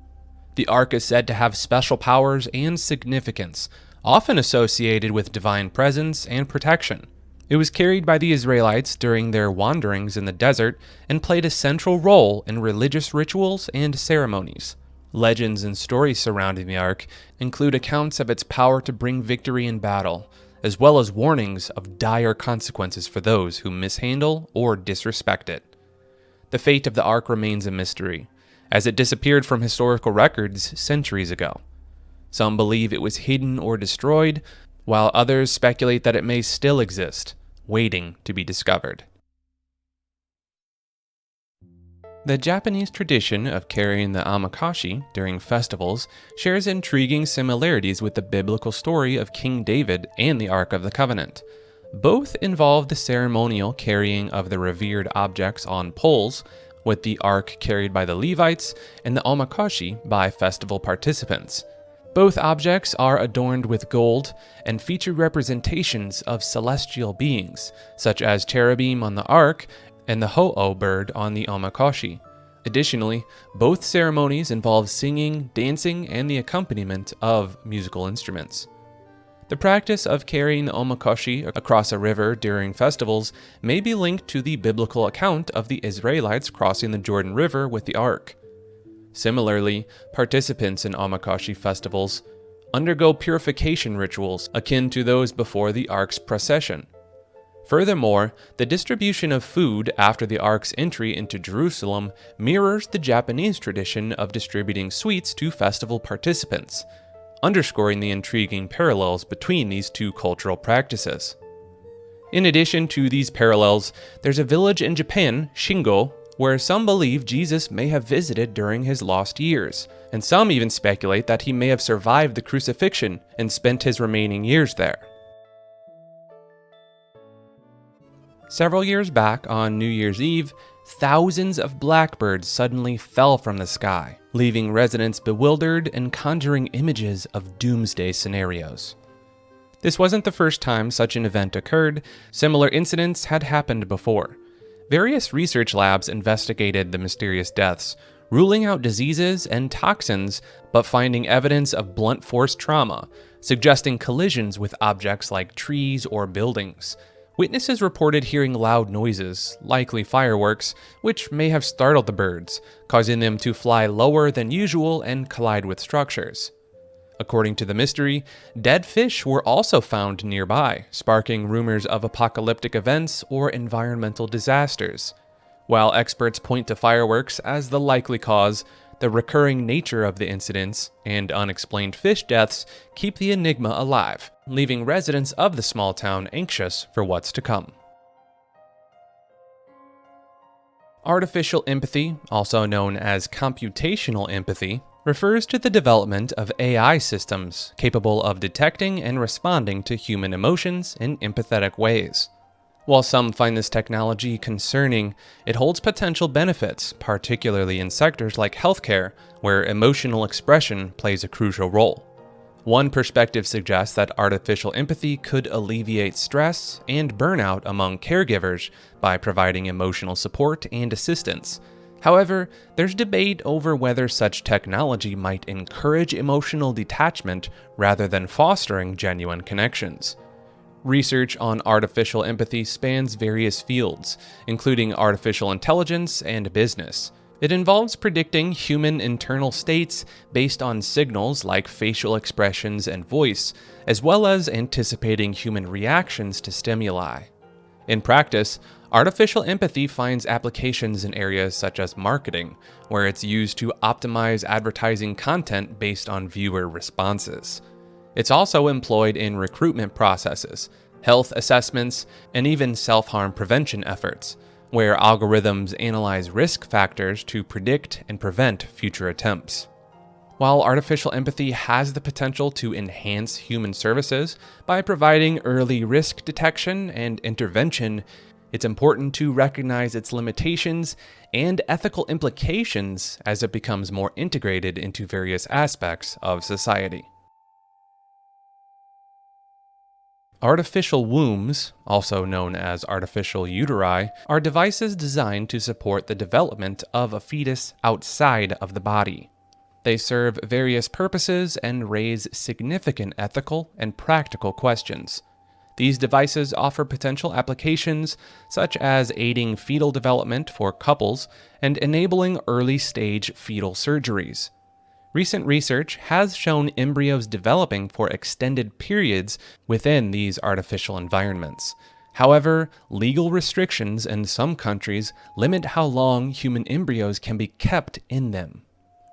[SPEAKER 1] The Ark is said to have special powers and significance, often associated with divine presence and protection. It was carried by the Israelites during their wanderings in the desert and played a central role in religious rituals and ceremonies. Legends and stories surrounding the Ark include accounts of its power to bring victory in battle, as well as warnings of dire consequences for those who mishandle or disrespect it. The fate of the Ark remains a mystery, as it disappeared from historical records centuries ago. Some believe it was hidden or destroyed, while others speculate that it may still exist, waiting to be discovered. The Japanese tradition of carrying the amakashi during festivals shares intriguing similarities with the biblical story of King David and the Ark of the Covenant. Both involve the ceremonial carrying of the revered objects on poles, with the Ark carried by the Levites and the amakashi by festival participants. Both objects are adorned with gold and feature representations of celestial beings, such as cherubim on the Ark and the ho-oh bird on the amakashi. Additionally, both ceremonies involve singing, dancing, and the accompaniment of musical instruments. The practice of carrying the amakashi across a river during festivals may be linked to the biblical account of the Israelites crossing the Jordan River with the Ark. Similarly, participants in amakashi festivals undergo purification rituals akin to those before the Ark's procession. Furthermore, the distribution of food after the Ark's entry into Jerusalem mirrors the Japanese tradition of distributing sweets to festival participants, underscoring the intriguing parallels between these two cultural practices. In addition to these parallels, there's a village in Japan, Shingo, where some believe Jesus may have visited during his lost years, and some even speculate that he may have survived the crucifixion and spent his remaining years there. Several years back on New Year's Eve, thousands of blackbirds suddenly fell from the sky, leaving residents bewildered and conjuring images of doomsday scenarios. This wasn't the first time such an event occurred. Similar incidents had happened before. Various research labs investigated the mysterious deaths, ruling out diseases and toxins, but finding evidence of blunt force trauma, suggesting collisions with objects like trees or buildings. Witnesses reported hearing loud noises, likely fireworks, which may have startled the birds, causing them to fly lower than usual and collide with structures. According to the mystery, dead fish were also found nearby, sparking rumors of apocalyptic events or environmental disasters. While experts point to fireworks as the likely cause, the recurring nature of the incidents and unexplained fish deaths keep the enigma alive, leaving residents of the small town anxious for what's to come. Artificial empathy, also known as computational empathy, refers to the development of AI systems capable of detecting and responding to human emotions in empathetic ways. While some find this technology concerning, it holds potential benefits, particularly in sectors like healthcare, where emotional expression plays a crucial role. One perspective suggests that artificial empathy could alleviate stress and burnout among caregivers by providing emotional support and assistance. However, there's debate over whether such technology might encourage emotional detachment rather than fostering genuine connections. Research on artificial empathy spans various fields, including artificial intelligence and business. It involves predicting human internal states based on signals like facial expressions and voice, as well as anticipating human reactions to stimuli. In practice, artificial empathy finds applications in areas such as marketing, where it's used to optimize advertising content based on viewer responses. It's also employed in recruitment processes, health assessments, and even self-harm prevention efforts, where algorithms analyze risk factors to predict and prevent future attempts. While artificial empathy has the potential to enhance human services by providing early risk detection and intervention, it's important to recognize its limitations and ethical implications as it becomes more integrated into various aspects of society. Artificial wombs, also known as artificial uteri, are devices designed to support the development of a fetus outside of the body. They serve various purposes and raise significant ethical and practical questions. These devices offer potential applications such as aiding fetal development for couples and enabling early-stage fetal surgeries. Recent research has shown embryos developing for extended periods within these artificial environments. However, legal restrictions in some countries limit how long human embryos can be kept in them.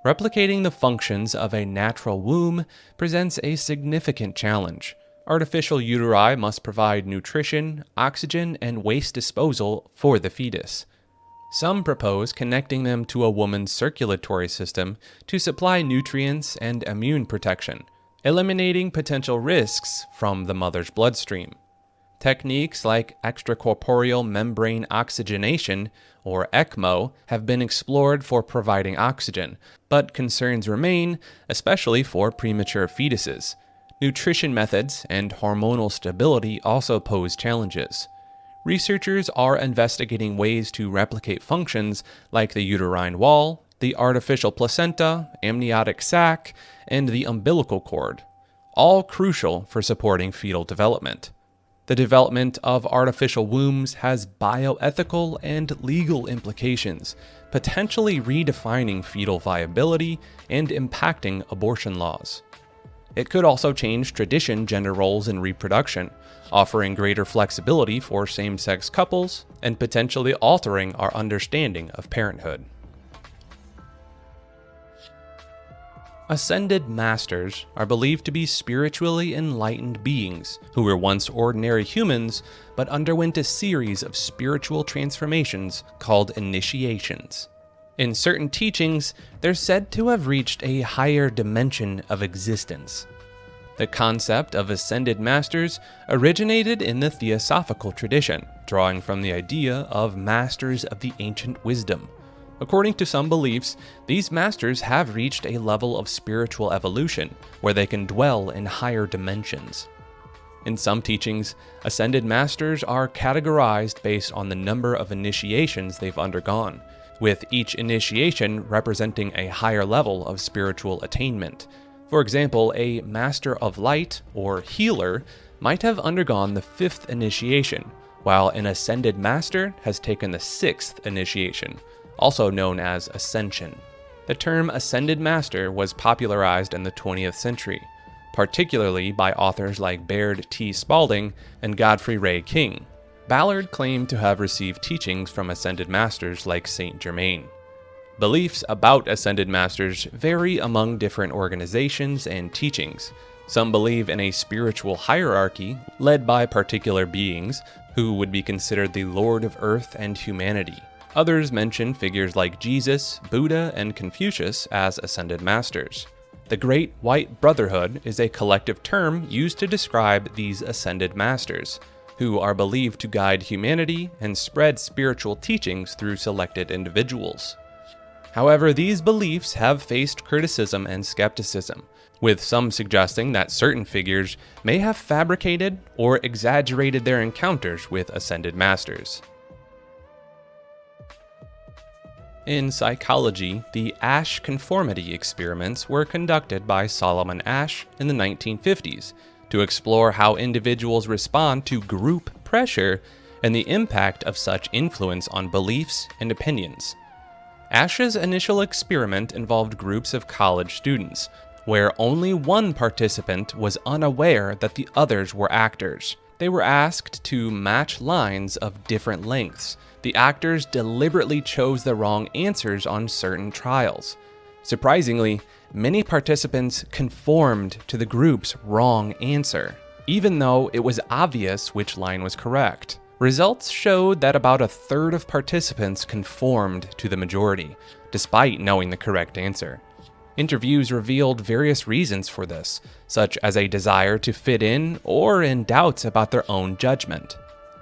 [SPEAKER 1] Replicating the functions of a natural womb presents a significant challenge. Artificial uteri must provide nutrition, oxygen, and waste disposal for the fetus. Some propose connecting them to a woman's circulatory system to supply nutrients and immune protection, eliminating potential risks from the mother's bloodstream. Techniques like extracorporeal membrane oxygenation, or ECMO, have been explored for providing oxygen, but concerns remain, especially for premature fetuses. Nutrition methods and hormonal stability also pose challenges. Researchers are investigating ways to replicate functions like the uterine wall, the artificial placenta, amniotic sac, and the umbilical cord, all crucial for supporting fetal development. The development of artificial wombs has bioethical and legal implications, potentially redefining fetal viability and impacting abortion laws. It could also change traditional gender roles in reproduction, offering greater flexibility for same-sex couples and potentially altering our understanding of parenthood. Ascended masters are believed to be spiritually enlightened beings who were once ordinary humans but underwent a series of spiritual transformations called initiations. In certain teachings, they're said to have reached a higher dimension of existence. The concept of ascended masters originated in the theosophical tradition, drawing from the idea of masters of the ancient wisdom. According to some beliefs, these masters have reached a level of spiritual evolution where they can dwell in higher dimensions. In some teachings, ascended masters are categorized based on the number of initiations they've undergone, with each initiation representing a higher level of spiritual attainment. For example, a Master of Light, or Healer, might have undergone the 5th initiation, while an Ascended Master has taken the 6th initiation, also known as Ascension. The term Ascended Master was popularized in the 20th century, particularly by authors like Baird T. Spalding and Godfrey Ray King. Ballard claimed to have received teachings from Ascended Masters like Saint Germain. Beliefs about Ascended Masters vary among different organizations and teachings. Some believe in a spiritual hierarchy led by particular beings who would be considered the Lord of Earth and humanity. Others mention figures like Jesus, Buddha, and Confucius as Ascended Masters. The Great White Brotherhood is a collective term used to describe these Ascended Masters, who are believed to guide humanity and spread spiritual teachings through selected individuals. However, these beliefs have faced criticism and skepticism, with some suggesting that certain figures may have fabricated or exaggerated their encounters with Ascended Masters. In psychology, the Asch conformity experiments were conducted by Solomon Asch in the 1950s to explore how individuals respond to group pressure and the impact of such influence on beliefs and opinions. Asch's initial experiment involved groups of college students, where only one participant was unaware that the others were actors. They were asked to match lines of different lengths. The actors deliberately chose the wrong answers on certain trials. Surprisingly, many participants conformed to the group's wrong answer, even though it was obvious which line was correct. Results showed that about a third of participants conformed to the majority, despite knowing the correct answer. Interviews revealed various reasons for this, such as a desire to fit in or in doubts about their own judgment.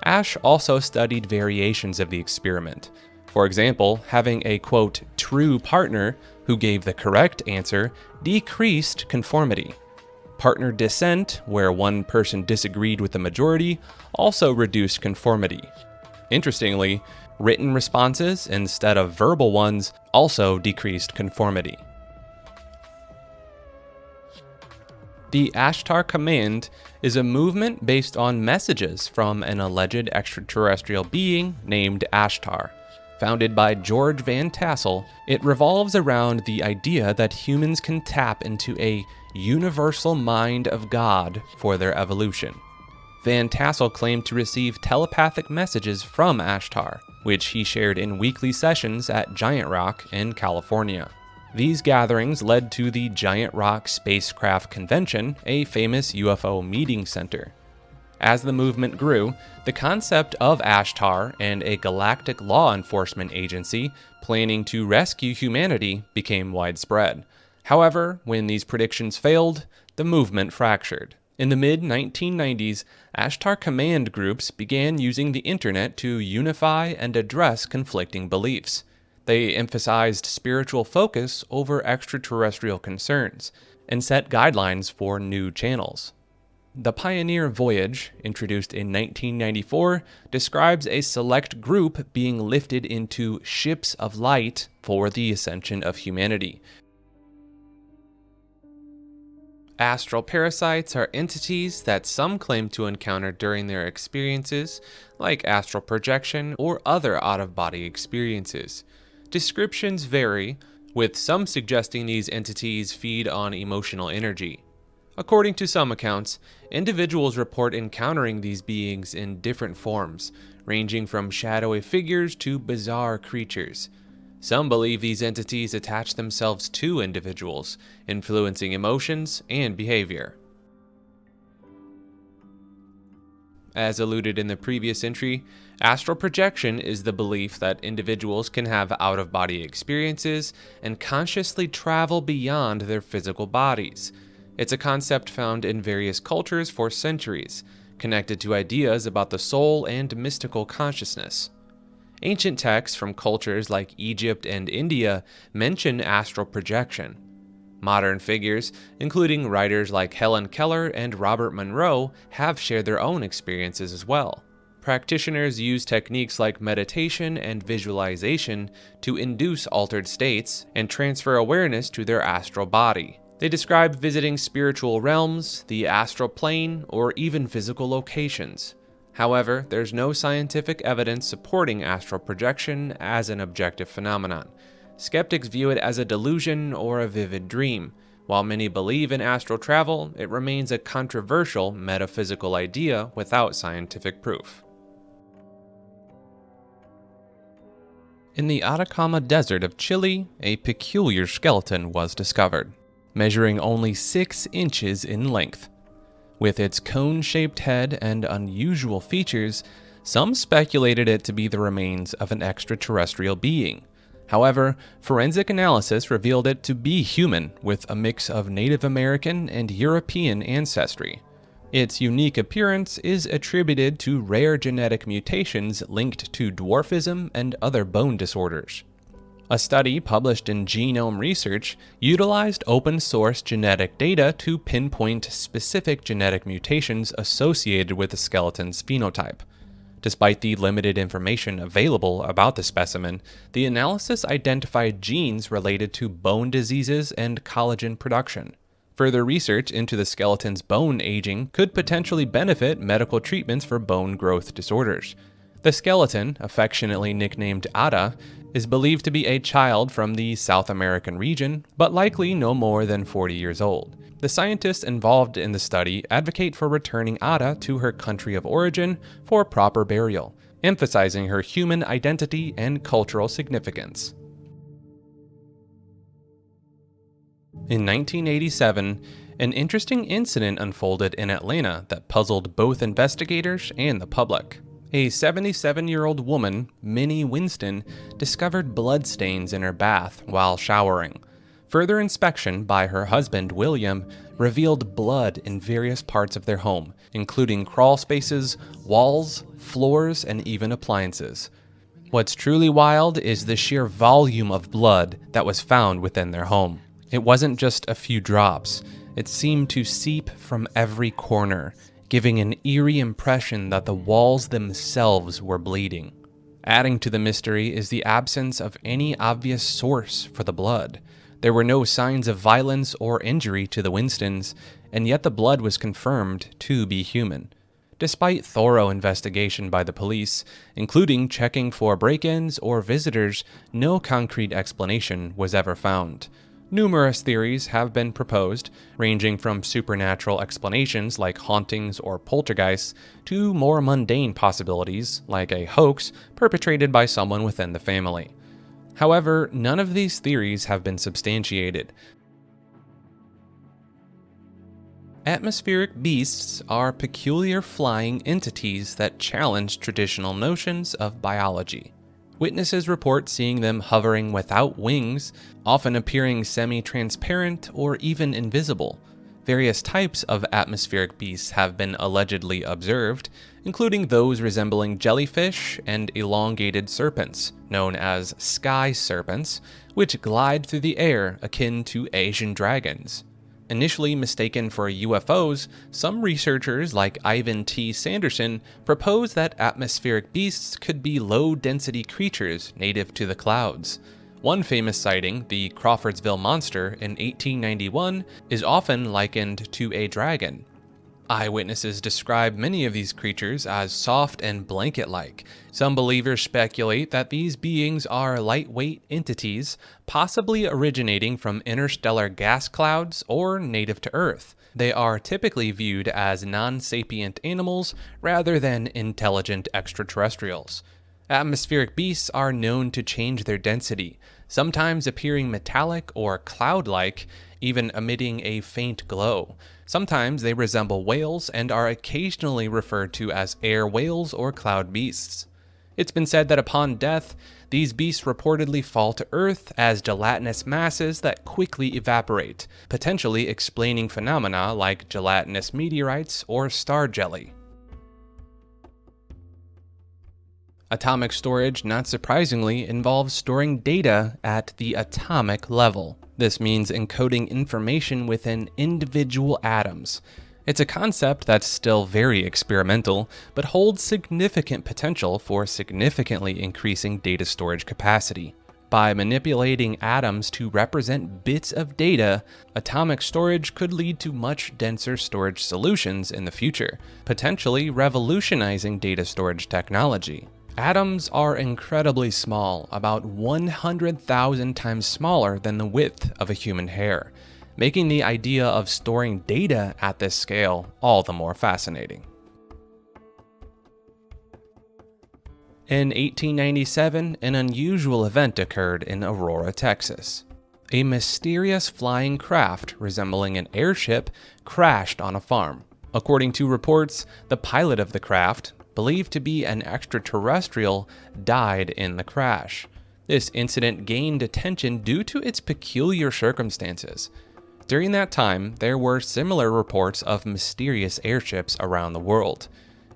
[SPEAKER 1] Ash also studied variations of the experiment. For example, having a, quote, true partner who gave the correct answer decreased conformity. Partner dissent, where one person disagreed with the majority, also reduced conformity. Interestingly, written responses instead of verbal ones also decreased conformity. The Ashtar command is a movement based on messages from an alleged extraterrestrial being named Ashtar. Founded by George Van Tassel, it revolves around the idea that humans can tap into a universal mind of God for their evolution. Van Tassel claimed to receive telepathic messages from Ashtar, which he shared in weekly sessions at Giant Rock in California. These gatherings led to the Giant Rock Spacecraft Convention, a famous UFO meeting center. As the movement grew, the concept of Ashtar and a galactic law enforcement agency planning to rescue humanity became widespread. However, when these predictions failed, the movement fractured. In the mid-1990s, Ashtar command groups began using the internet to unify and address conflicting beliefs. They emphasized spiritual focus over extraterrestrial concerns and set guidelines for new channels. The Pioneer Voyage, introduced in 1994, describes a select group being lifted into ships of light for the ascension of humanity. Astral parasites are entities that some claim to encounter during their experiences, like astral projection or other out-of-body experiences. Descriptions vary, with some suggesting these entities feed on emotional energy. According to some accounts, individuals report encountering these beings in different forms, ranging from shadowy figures to bizarre creatures. Some believe these entities attach themselves to individuals, influencing emotions and behavior. As alluded in the previous entry, astral projection is the belief that individuals can have out-of-body experiences and consciously travel beyond their physical bodies. It's a concept found in various cultures for centuries, connected to ideas about the soul and mystical consciousness. Ancient texts from cultures like Egypt and India mention astral projection. Modern figures, including writers like Helen Keller and Robert Monroe, have shared their own experiences as well. Practitioners use techniques like meditation and visualization to induce altered states and transfer awareness to their astral body. They describe visiting spiritual realms, the astral plane, or even physical locations. However, there's no scientific evidence supporting astral projection as an objective phenomenon. Skeptics view it as a delusion or a vivid dream. While many believe in astral travel, it remains a controversial metaphysical idea without scientific proof. In the Atacama Desert of Chile, a peculiar skeleton was discovered, measuring only 6 inches in length. With its cone-shaped head and unusual features, some speculated it to be the remains of an extraterrestrial being. However, forensic analysis revealed it to be human, with a mix of Native American and European ancestry. Its unique appearance is attributed to rare genetic mutations linked to dwarfism and other bone disorders. A study published in Genome Research utilized open-source genetic data to pinpoint specific genetic mutations associated with the skeleton's phenotype. Despite the limited information available about the specimen, the analysis identified genes related to bone diseases and collagen production. Further research into the skeleton's bone aging could potentially benefit medical treatments for bone growth disorders. The skeleton, affectionately nicknamed Ada, is believed to be a child from the South American region, but likely no more than 40 years old. The scientists involved in the study advocate for returning Ada to her country of origin for proper burial, emphasizing her human identity and cultural significance. In 1987, an interesting incident unfolded in Atlanta that puzzled both investigators and the public. A 77-year-old woman, Minnie Winston, discovered bloodstains in her bath while showering. Further inspection by her husband, William, revealed blood in various parts of their home, including crawl spaces, walls, floors, and even appliances. What's truly wild is the sheer volume of blood that was found within their home. It wasn't just a few drops. It seemed to seep from every corner, giving an eerie impression that the walls themselves were bleeding. Adding to the mystery is the absence of any obvious source for the blood. There were no signs of violence or injury to the Winstons, and yet the blood was confirmed to be human. Despite thorough investigation by the police, including checking for break-ins or visitors, no concrete explanation was ever found. Numerous theories have been proposed, ranging from supernatural explanations like hauntings or poltergeists to more mundane possibilities like a hoax perpetrated by someone within the family. However, none of these theories have been substantiated. Atmospheric beasts are peculiar flying entities that challenge traditional notions of biology. Witnesses report seeing them hovering without wings, often appearing semi-transparent or even invisible. Various types of atmospheric beasts have been allegedly observed, including those resembling jellyfish and elongated serpents, known as sky serpents, which glide through the air akin to Asian dragons. Initially mistaken for UFOs, some researchers like Ivan T. Sanderson propose that atmospheric beasts could be low-density creatures native to the clouds. One famous sighting, the Crawfordsville Monster in 1891, is often likened to a dragon. Eyewitnesses describe many of these creatures as soft and blanket-like. Some believers speculate that these beings are lightweight entities, possibly originating from interstellar gas clouds or native to Earth. They are typically viewed as non-sapient animals rather than intelligent extraterrestrials. Atmospheric beasts are known to change their density, sometimes appearing metallic or cloud-like, even emitting a faint glow. Sometimes they resemble whales and are occasionally referred to as air whales or cloud beasts. It's been said that upon death, these beasts reportedly fall to Earth as gelatinous masses that quickly evaporate, potentially explaining phenomena like gelatinous meteorites or star jelly. Atomic storage, not surprisingly, involves storing data at the atomic level. This means encoding information within individual atoms. It's a concept that's still very experimental, but holds significant potential for significantly increasing data storage capacity. By manipulating atoms to represent bits of data, atomic storage could lead to much denser storage solutions in the future, potentially revolutionizing data storage technology. Atoms are incredibly small, about 100,000 times smaller than the width of a human hair, making the idea of storing data at this scale all the more fascinating. In 1897, an unusual event occurred in Aurora, Texas. A mysterious flying craft resembling an airship crashed on a farm. According to reports, the pilot of the craft, believed to be an extraterrestrial, died in the crash. This incident gained attention due to its peculiar circumstances. During that time, there were similar reports of mysterious airships around the world.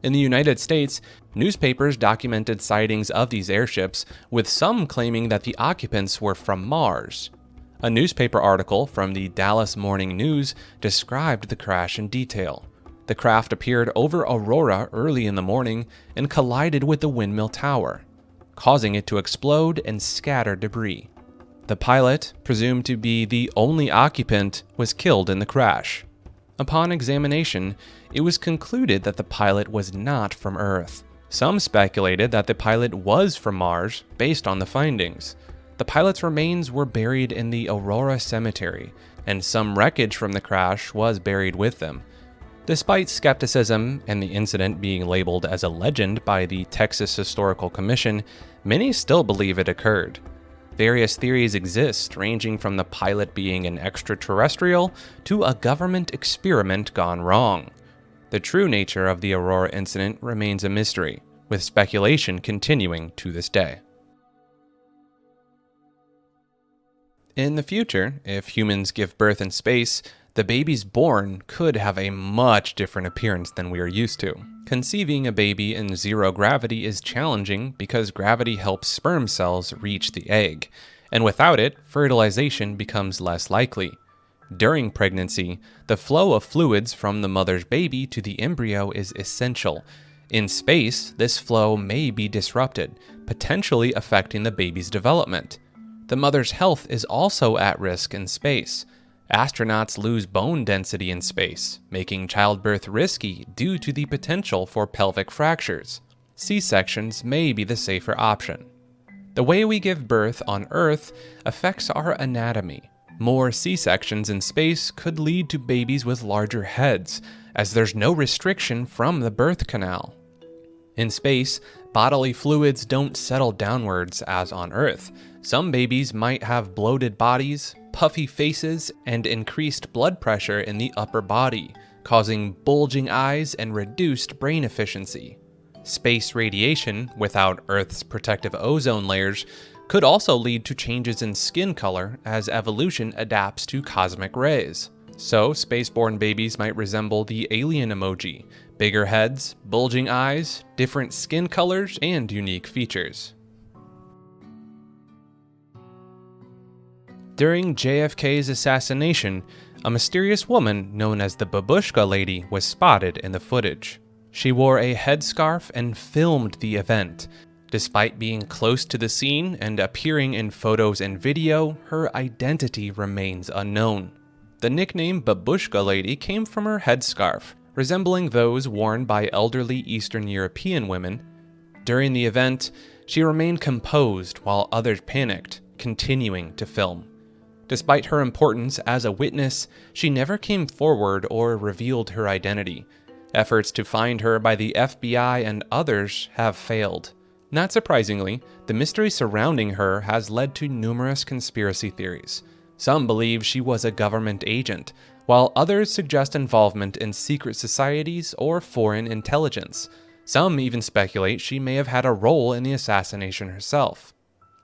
[SPEAKER 1] In the United States, newspapers documented sightings of these airships, with some claiming that the occupants were from Mars. A newspaper article from the Dallas Morning News described the crash in detail. The craft appeared over Aurora early in the morning and collided with the windmill tower, causing it to explode and scatter debris. The pilot, presumed to be the only occupant, was killed in the crash. Upon examination, it was concluded that the pilot was not from Earth. Some speculated that the pilot was from Mars based on the findings. The pilot's remains were buried in the Aurora Cemetery, and some wreckage from the crash was buried with them. Despite skepticism and the incident being labeled as a legend by the Texas Historical Commission, many still believe it occurred. Various theories exist, ranging from the pilot being an extraterrestrial to a government experiment gone wrong. The true nature of the Aurora incident remains a mystery, with speculation continuing to this day. In the future, if humans give birth in space, the babies born could have a much different appearance than we are used to. Conceiving a baby in zero gravity is challenging because gravity helps sperm cells reach the egg, and without it, fertilization becomes less likely. During pregnancy, the flow of fluids from the mother's baby to the embryo is essential. In space, this flow may be disrupted, potentially affecting the baby's development. The mother's health is also at risk in space. Astronauts lose bone density in space, making childbirth risky due to the potential for pelvic fractures. C-sections may be the safer option. The way we give birth on Earth affects our anatomy. More C-sections in space could lead to babies with larger heads, as there's no restriction from the birth canal. In space, bodily fluids don't settle downwards as on Earth. Some babies might have bloated bodies, puffy faces, and increased blood pressure in the upper body, causing bulging eyes and reduced brain efficiency. Space radiation, without Earth's protective ozone layers, could also lead to changes in skin color as evolution adapts to cosmic rays. So, spaceborn babies might resemble the alien emoji: bigger heads, bulging eyes, different skin colors, and unique features. During JFK's assassination, a mysterious woman known as the Babushka Lady was spotted in the footage. She wore a headscarf and filmed the event. Despite being close to the scene and appearing in photos and video, her identity remains unknown. The nickname Babushka Lady came from her headscarf, resembling those worn by elderly Eastern European women. During the event, she remained composed while others panicked, continuing to film. Despite her importance as a witness, she never came forward or revealed her identity. Efforts to find her by the FBI and others have failed. Not surprisingly, the mystery surrounding her has led to numerous conspiracy theories. Some believe she was a government agent, while others suggest involvement in secret societies or foreign intelligence. Some even speculate she may have had a role in the assassination herself.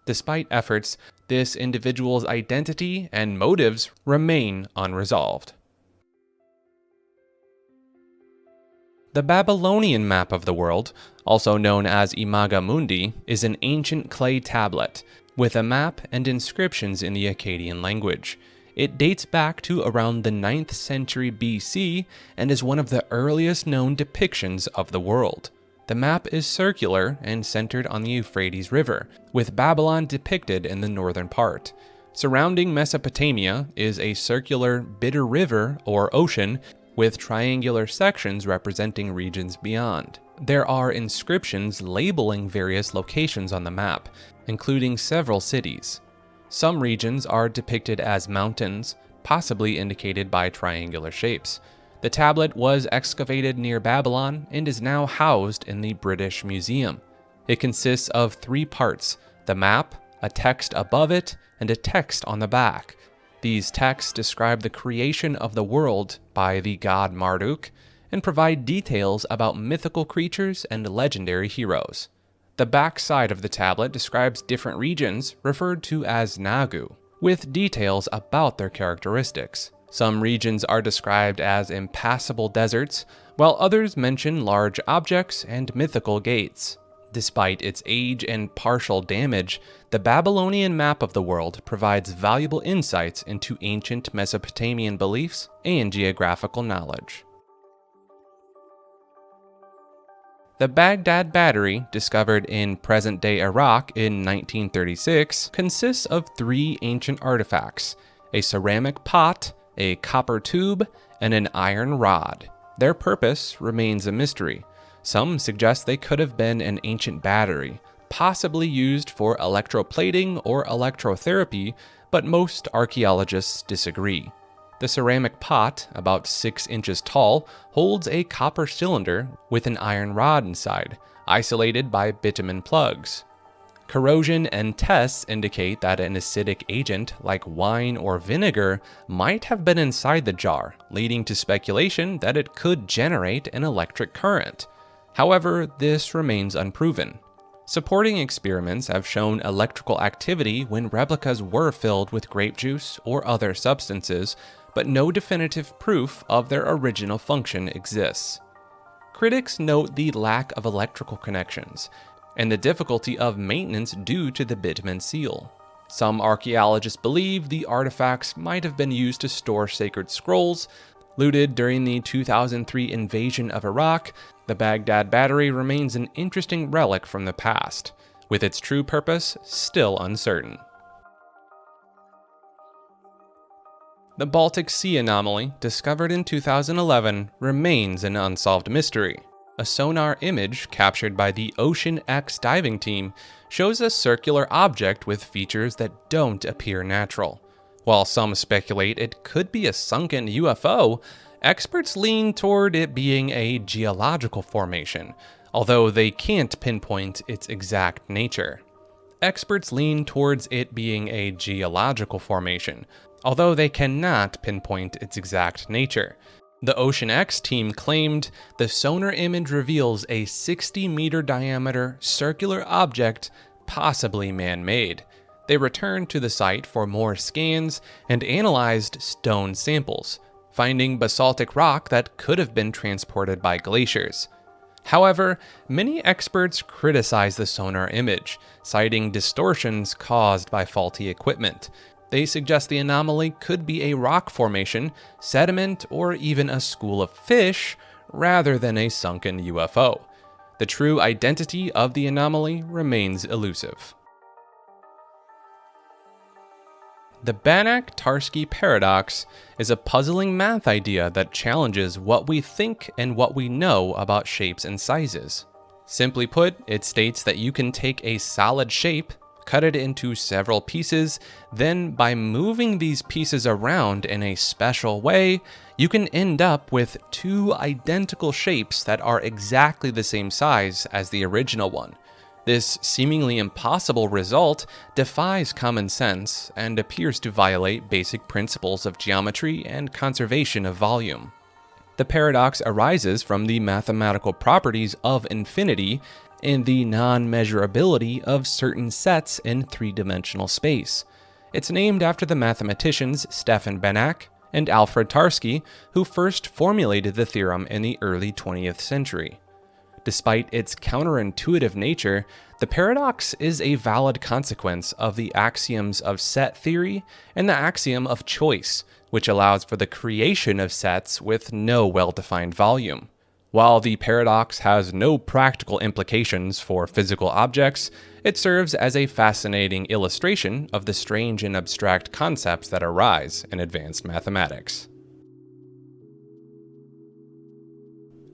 [SPEAKER 1] Despite efforts, this individual's identity and motives remain unresolved. The Babylonian map of the world, also known as Imaga Mundi, is an ancient clay tablet with a map and inscriptions in the Akkadian language. It dates back to around the 9th century BC and is one of the earliest known depictions of the world. The map is circular and centered on the Euphrates River, with Babylon depicted in the northern part. Surrounding Mesopotamia is a circular bitter river or ocean with triangular sections representing regions beyond. There are inscriptions labeling various locations on the map, including several cities. Some regions are depicted as mountains, possibly indicated by triangular shapes. The tablet was excavated near Babylon and is now housed in the British Museum. It consists of 3 parts: the map, a text above it, and a text on the back. These texts describe the creation of the world by the god Marduk and provide details about mythical creatures and legendary heroes. The back side of the tablet describes different regions referred to as Nagu, with details about their characteristics. Some regions are described as impassable deserts, while others mention large objects and mythical gates. Despite its age and partial damage, the Babylonian map of the world provides valuable insights into ancient Mesopotamian beliefs and geographical knowledge. The Baghdad Battery, discovered in present-day Iraq in 1936, consists of 3 ancient artifacts: a ceramic pot, a copper tube, and an iron rod. Their purpose remains a mystery. Some suggest they could have been an ancient battery, possibly used for electroplating or electrotherapy, but most archaeologists disagree. The ceramic pot, about 6 inches tall, holds a copper cylinder with an iron rod inside, isolated by bitumen plugs. Corrosion and tests indicate that an acidic agent like wine or vinegar might have been inside the jar, leading to speculation that it could generate an electric current. However, this remains unproven. Supporting experiments have shown electrical activity when replicas were filled with grape juice or other substances, but no definitive proof of their original function exists. Critics note the lack of electrical connections and the difficulty of maintenance due to the bitumen seal. Some archaeologists believe the artifacts might have been used to store sacred scrolls. Looted during the 2003 invasion of Iraq, the Baghdad Battery remains an interesting relic from the past, with its true purpose still uncertain. The Baltic Sea anomaly, discovered in 2011, remains an unsolved mystery. A sonar image captured by the Ocean X diving team shows a circular object with features that don't appear natural. While some speculate it could be a sunken UFO, experts lean toward it being a geological formation, although they can't pinpoint its exact nature. Experts lean towards it being a geological formation, although they cannot pinpoint its exact nature. The Ocean X team claimed the sonar image reveals a 60-meter diameter circular object, possibly man-made. They returned to the site for more scans and analyzed stone samples, finding basaltic rock that could have been transported by glaciers. However, many experts criticize the sonar image, citing distortions caused by faulty equipment. They suggest the anomaly could be a rock formation, sediment, or even a school of fish, rather than a sunken UFO. The true identity of the anomaly remains elusive. The Banach-Tarski paradox is a puzzling math idea that challenges what we think and what we know about shapes and sizes. Simply put, it states that you can take a solid shape, cut it into several pieces, then by moving these pieces around in a special way, you can end up with two identical shapes that are exactly the same size as the original one. This seemingly impossible result defies common sense and appears to violate basic principles of geometry and conservation of volume. The paradox arises from the mathematical properties of infinity and the non-measurability of certain sets in three-dimensional space. It's named after the mathematicians Stefan Banach and Alfred Tarski, who first formulated the theorem in the early 20th century. Despite its counterintuitive nature, the paradox is a valid consequence of the axioms of set theory and the axiom of choice, which allows for the creation of sets with no well-defined volume. While the paradox has no practical implications for physical objects, it serves as a fascinating illustration of the strange and abstract concepts that arise in advanced mathematics.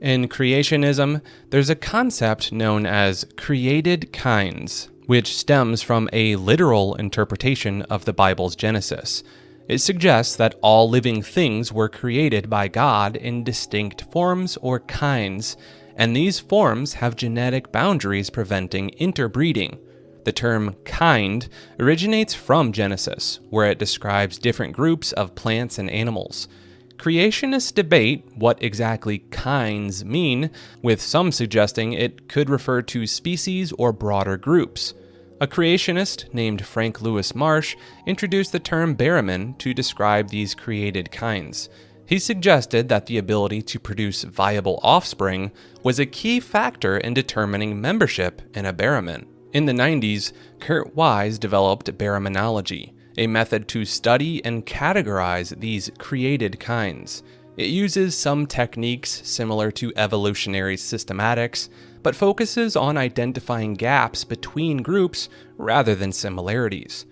[SPEAKER 1] In creationism, there's a concept known as created kinds, which stems from a literal interpretation of the Bible's Genesis. It suggests that all living things were created by God in distinct forms or kinds, and these forms have genetic boundaries preventing interbreeding. The term kind originates from Genesis, where it describes different groups of plants and animals. Creationists debate what exactly kinds mean, with some suggesting it could refer to species or broader groups. A creationist named Frank Lewis Marsh introduced the term Berriman to describe these created kinds. He suggested that the ability to produce viable offspring was a key factor in determining membership in a Berriman. In the 90s, Kurt Wise developed Berrimanology, a method to study and categorize these created kinds. It uses some techniques similar to evolutionary systematics, but focuses on identifying gaps between groups rather than similarities.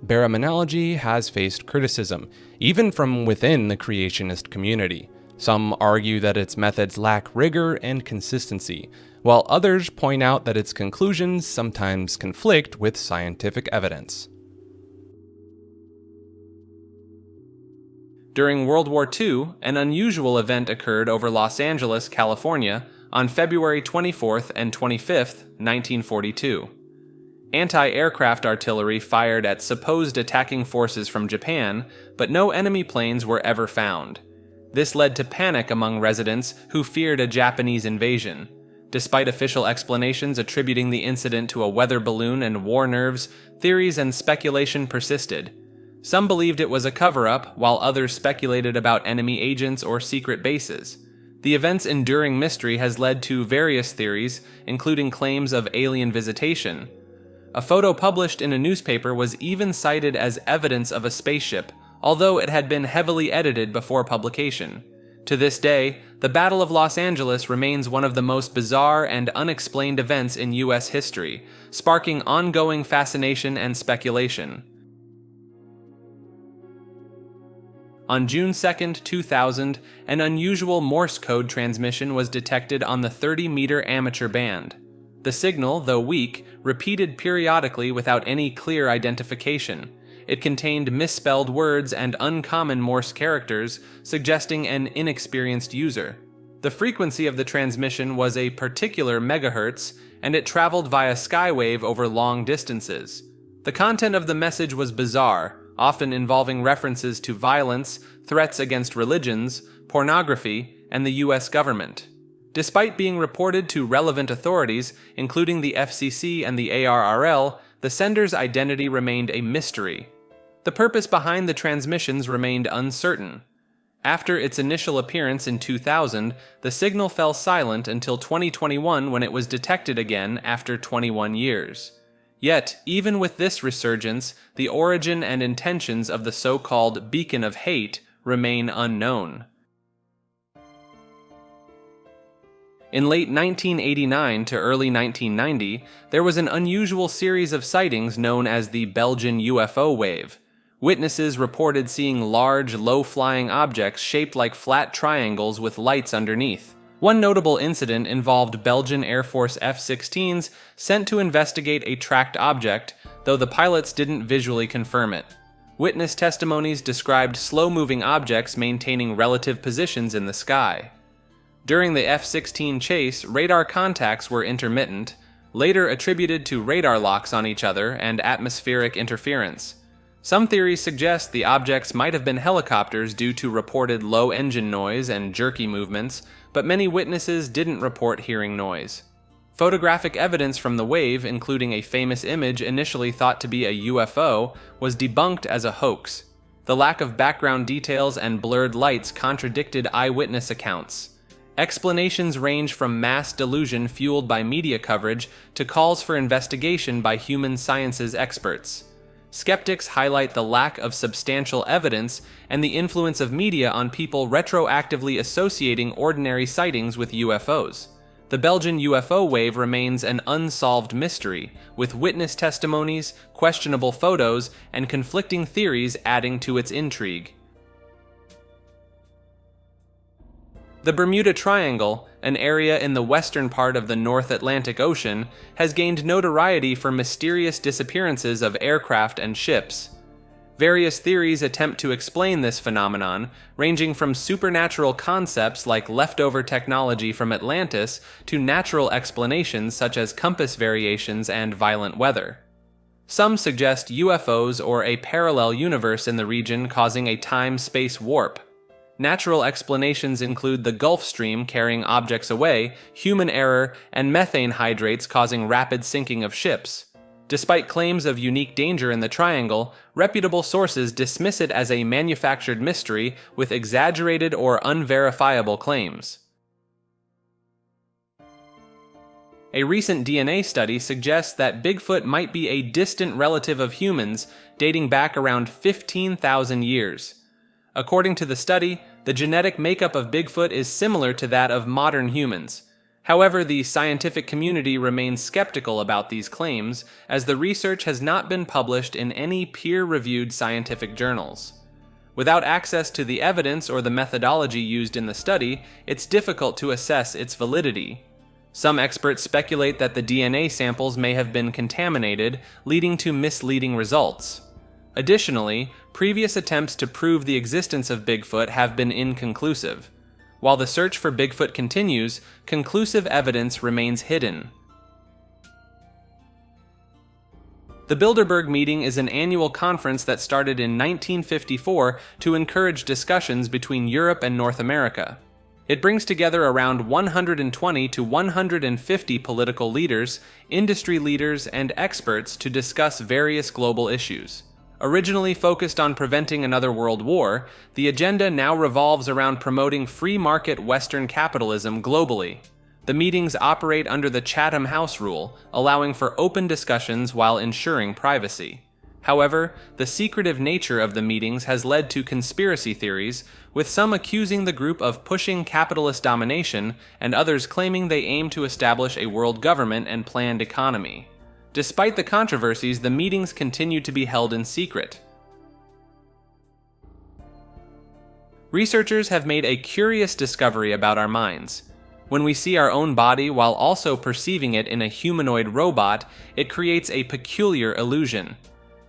[SPEAKER 1] Berrimanology has faced criticism, even from within the creationist community. Some argue that its methods lack rigor and consistency, while others point out that its conclusions sometimes conflict with scientific evidence. During World War II, an unusual event occurred over Los Angeles, California, on February 24th and 25th, 1942. Anti-aircraft artillery fired at supposed attacking forces from Japan, but no enemy planes were ever found. This led to panic among residents who feared a Japanese invasion. Despite official explanations attributing the incident to a weather balloon and war nerves, theories and speculation persisted. Some believed it was a cover-up, while others speculated about enemy agents or secret bases. The event's enduring mystery has led to various theories, including claims of alien visitation. A photo published in a newspaper was even cited as evidence of a spaceship, although it had been heavily edited before publication. To this day, the Battle of Los Angeles remains one of the most bizarre and unexplained events in U.S. history, sparking ongoing fascination and speculation. On June 2, 2000, an unusual Morse code transmission was detected on the 30-meter amateur band. The signal, though weak, repeated periodically without any clear identification. It contained misspelled words and uncommon Morse characters, suggesting an inexperienced user. The frequency of the transmission was a particular megahertz, and it traveled via skywave over long distances. The content of the message was bizarre, often involving references to violence, threats against religions, pornography, and the U.S. government. Despite being reported to relevant authorities, including the FCC and the ARRL, the sender's identity remained a mystery. The purpose behind the transmissions remained uncertain. After its initial appearance in 2000, the signal fell silent until 2021 when it was detected again after 21 years. Yet, even with this resurgence, the origin and intentions of the so-called beacon of hate remain unknown. In late 1989 to early 1990, there was an unusual series of sightings known as the Belgian UFO wave. Witnesses reported seeing large, low-flying objects shaped like flat triangles with lights underneath. One notable incident involved Belgian Air Force F-16s sent to investigate a tracked object, though the pilots didn't visually confirm it. Witness testimonies described slow-moving objects maintaining relative positions in the sky. During the F-16 chase, radar contacts were intermittent, later attributed to radar locks on each other and atmospheric interference. Some theories suggest the objects might have been helicopters due to reported low engine noise and jerky movements, but many witnesses didn't report hearing noise. Photographic evidence from the wave, including a famous image initially thought to be a UFO, was debunked as a hoax. The lack of background details and blurred lights contradicted eyewitness accounts. Explanations range from mass delusion fueled by media coverage to calls for investigation by human sciences experts. Skeptics highlight the lack of substantial evidence and the influence of media on people retroactively associating ordinary sightings with UFOs. The Belgian UFO wave remains an unsolved mystery, with witness testimonies, questionable photos, and conflicting theories adding to its intrigue. The Bermuda Triangle, an area in the western part of the North Atlantic Ocean, has gained notoriety for mysterious disappearances of aircraft and ships. Various theories attempt to explain this phenomenon, ranging from supernatural concepts like leftover technology from Atlantis to natural explanations such as compass variations and violent weather. Some suggest UFOs or a parallel universe in the region causing a time-space warp. Natural explanations include the Gulf Stream carrying objects away, human error, and methane hydrates causing rapid sinking of ships. Despite claims of unique danger in the triangle, reputable sources dismiss it as a manufactured mystery with exaggerated or unverifiable claims. A recent DNA study suggests that Bigfoot might be a distant relative of humans, dating back around 15,000 years. According to the study, the genetic makeup of Bigfoot is similar to that of modern humans. However, the scientific community remains skeptical about these claims, as the research has not been published in any peer-reviewed scientific journals. Without access to the evidence or the methodology used in the study, it's difficult to assess its validity. Some experts speculate that the DNA samples may have been contaminated, leading to misleading results. Additionally, previous attempts to prove the existence of Bigfoot have been inconclusive. While the search for Bigfoot continues, conclusive evidence remains hidden. The Bilderberg meeting is an annual conference that started in 1954 to encourage discussions between Europe and North America. It brings together around 120 to 150 political leaders, industry leaders, and experts to discuss various global issues. Originally focused on preventing another world war, the agenda now revolves around promoting free market Western capitalism globally. The meetings operate under the Chatham House rule, allowing for open discussions while ensuring privacy. However, the secretive nature of the meetings has led to conspiracy theories, with some accusing the group of pushing capitalist domination and others claiming they aim to establish a world government and planned economy. Despite the controversies, the meetings continue to be held in secret. Researchers have made a curious discovery about our minds. When we see our own body while also perceiving it in a humanoid robot, it creates a peculiar illusion.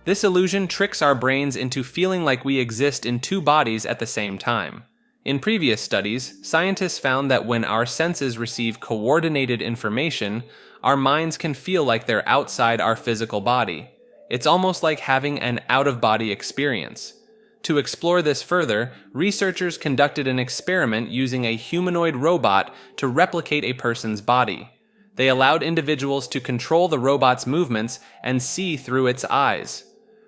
[SPEAKER 1] This illusion tricks our brains into feeling like we exist in two bodies at the same time. In previous studies, scientists found that when our senses receive coordinated information, our minds can feel like they're outside our physical body. It's almost like having an out-of-body experience. To explore this further, researchers conducted an experiment using a humanoid robot to replicate a person's body. They allowed individuals to control the robot's movements and see through its eyes.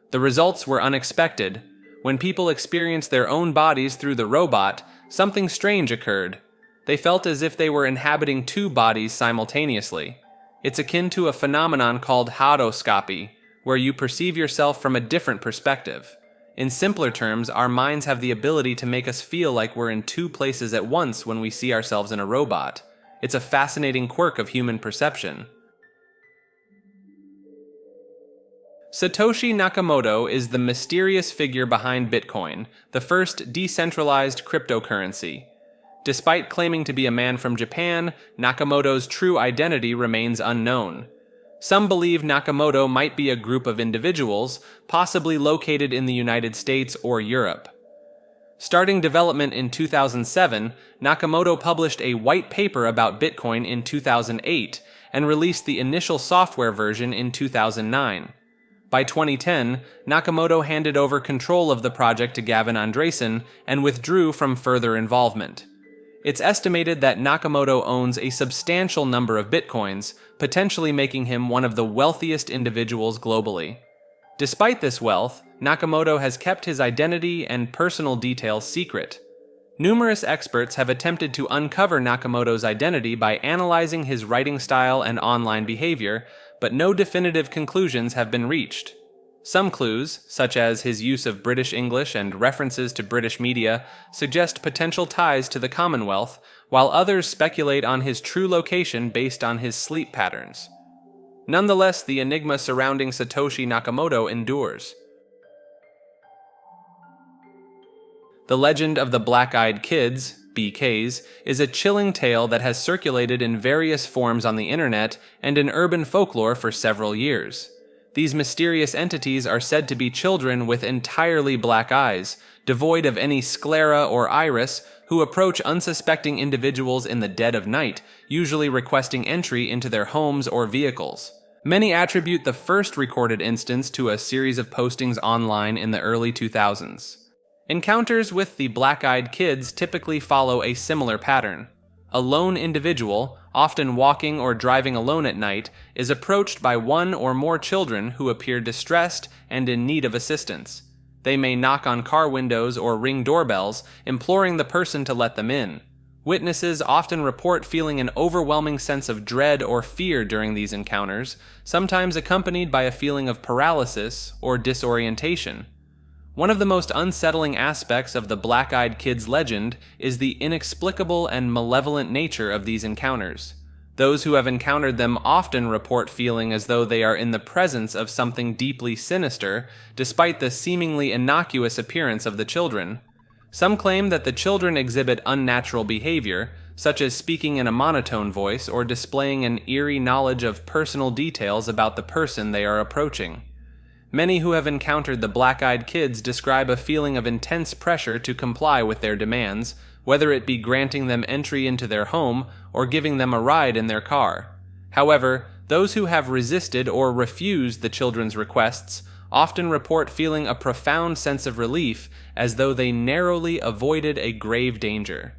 [SPEAKER 1] The results were unexpected. When people experienced their own bodies through the robot, something strange occurred. They felt as if they were inhabiting two bodies simultaneously. It's akin to a phenomenon called haudoscopy, where you perceive yourself from a different perspective. In simpler terms, our minds have the ability to make us feel like we're in two places at once when we see ourselves in a robot. It's a fascinating quirk of human perception. Satoshi Nakamoto is the mysterious figure behind Bitcoin, the first decentralized cryptocurrency. Despite claiming to be a man from Japan, Nakamoto's true identity remains unknown. Some believe Nakamoto might be a group of individuals, possibly located in the United States or Europe. Starting development in 2007, Nakamoto published a white paper about Bitcoin in 2008 and released the initial software version in 2009. By 2010, Nakamoto handed over control of the project to Gavin Andresen and withdrew from further involvement. It's estimated that Nakamoto owns a substantial number of bitcoins, potentially making him one of the wealthiest individuals globally. Despite this wealth, Nakamoto has kept his identity and personal details secret. Numerous experts have attempted to uncover Nakamoto's identity by analyzing his writing style and online behavior, but no definitive conclusions have been reached. Some clues, such as his use of British English and references to British media, suggest potential ties to the Commonwealth, while others speculate on his true location based on his sleep patterns. Nonetheless, the enigma surrounding Satoshi Nakamoto endures. The legend of the Black-Eyed Kids, BKs, is a chilling tale that has circulated in various forms on the internet and in urban folklore for several years. These mysterious entities are said to be children with entirely black eyes, devoid of any sclera or iris, who approach unsuspecting individuals in the dead of night, usually requesting entry into their homes or vehicles. Many attribute the first recorded instance to a series of postings online in the early 2000s. Encounters with the Black-Eyed Kids typically follow a similar pattern. A lone individual, often walking or driving alone at night, is approached by one or more children who appear distressed and in need of assistance. They may knock on car windows or ring doorbells, imploring the person to let them in. Witnesses often report feeling an overwhelming sense of dread or fear during these encounters, sometimes accompanied by a feeling of paralysis or disorientation. One of the most unsettling aspects of the Black-Eyed Kids legend is the inexplicable and malevolent nature of these encounters. Those who have encountered them often report feeling as though they are in the presence of something deeply sinister, despite the seemingly innocuous appearance of the children. Some claim that the children exhibit unnatural behavior, such as speaking in a monotone voice or displaying an eerie knowledge of personal details about the person they are approaching. Many who have encountered the Black-Eyed Kids describe a feeling of intense pressure to comply with their demands, whether it be granting them entry into their home or giving them a ride in their car. However, those who have resisted or refused the children's requests often report feeling a profound sense of relief as though they narrowly avoided a grave danger.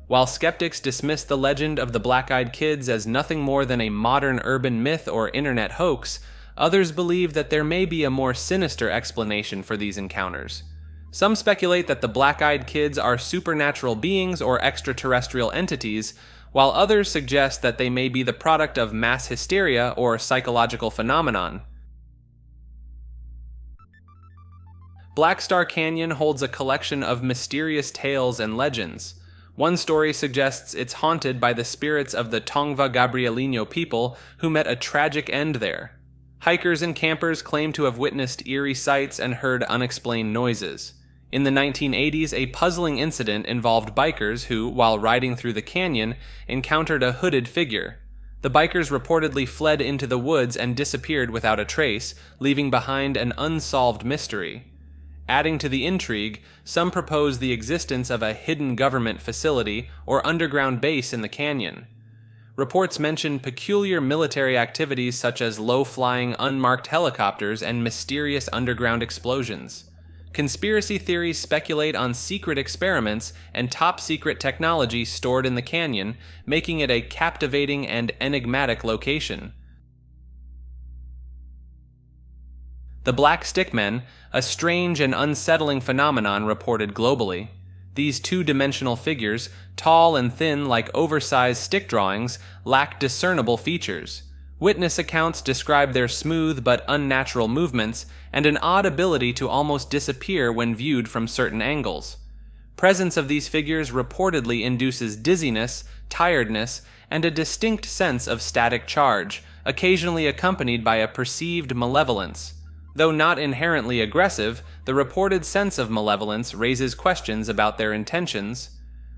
[SPEAKER 1] While skeptics dismiss the legend of the black-eyed kids as nothing more than a modern urban myth or internet hoax, others believe that there may be a more sinister explanation for these encounters. Some speculate that the black-eyed kids are supernatural beings or extraterrestrial entities, while others suggest that they may be the product of mass hysteria or psychological phenomenon. Black Star Canyon holds a collection of mysterious tales and legends. One story suggests it's haunted by the spirits of the Tongva Gabrielino people who met a tragic end there. Hikers and campers claim to have witnessed eerie sights and heard unexplained noises. In the 1980s, a puzzling incident involved bikers who, while riding through the canyon, encountered a hooded figure. The bikers reportedly fled into the woods and disappeared without a trace, leaving behind an unsolved mystery. Adding to the intrigue, some propose the existence of a hidden government facility or underground base in the canyon. Reports mention peculiar military activities such as low-flying unmarked helicopters and mysterious underground explosions. Conspiracy theories speculate on secret experiments and top-secret technology stored in the canyon, making it a captivating and enigmatic location. The Black Stickmen, a strange and unsettling phenomenon reported globally. These two-dimensional figures, tall and thin like oversized stick drawings, lack discernible features. Witness accounts describe their smooth but unnatural movements and an odd ability to almost disappear when viewed from certain angles. Presence of these figures reportedly induces dizziness, tiredness, and a distinct sense of static charge, occasionally accompanied by a perceived malevolence. Though not inherently aggressive, the reported sense of malevolence raises questions about their intentions.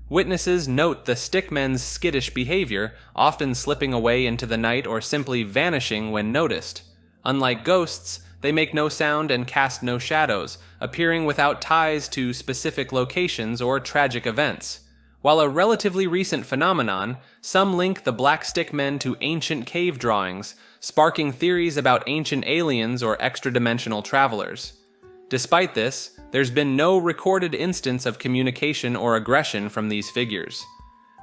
[SPEAKER 1] Witnesses note the stickmen's skittish behavior, often slipping away into the night or simply vanishing when noticed. Unlike ghosts, they make no sound and cast no shadows, appearing without ties to specific locations or tragic events. While a relatively recent phenomenon, some link the Black Stickmen to ancient cave drawings, sparking theories about ancient aliens or extra-dimensional travelers. Despite this, there's been no recorded instance of communication or aggression from these figures.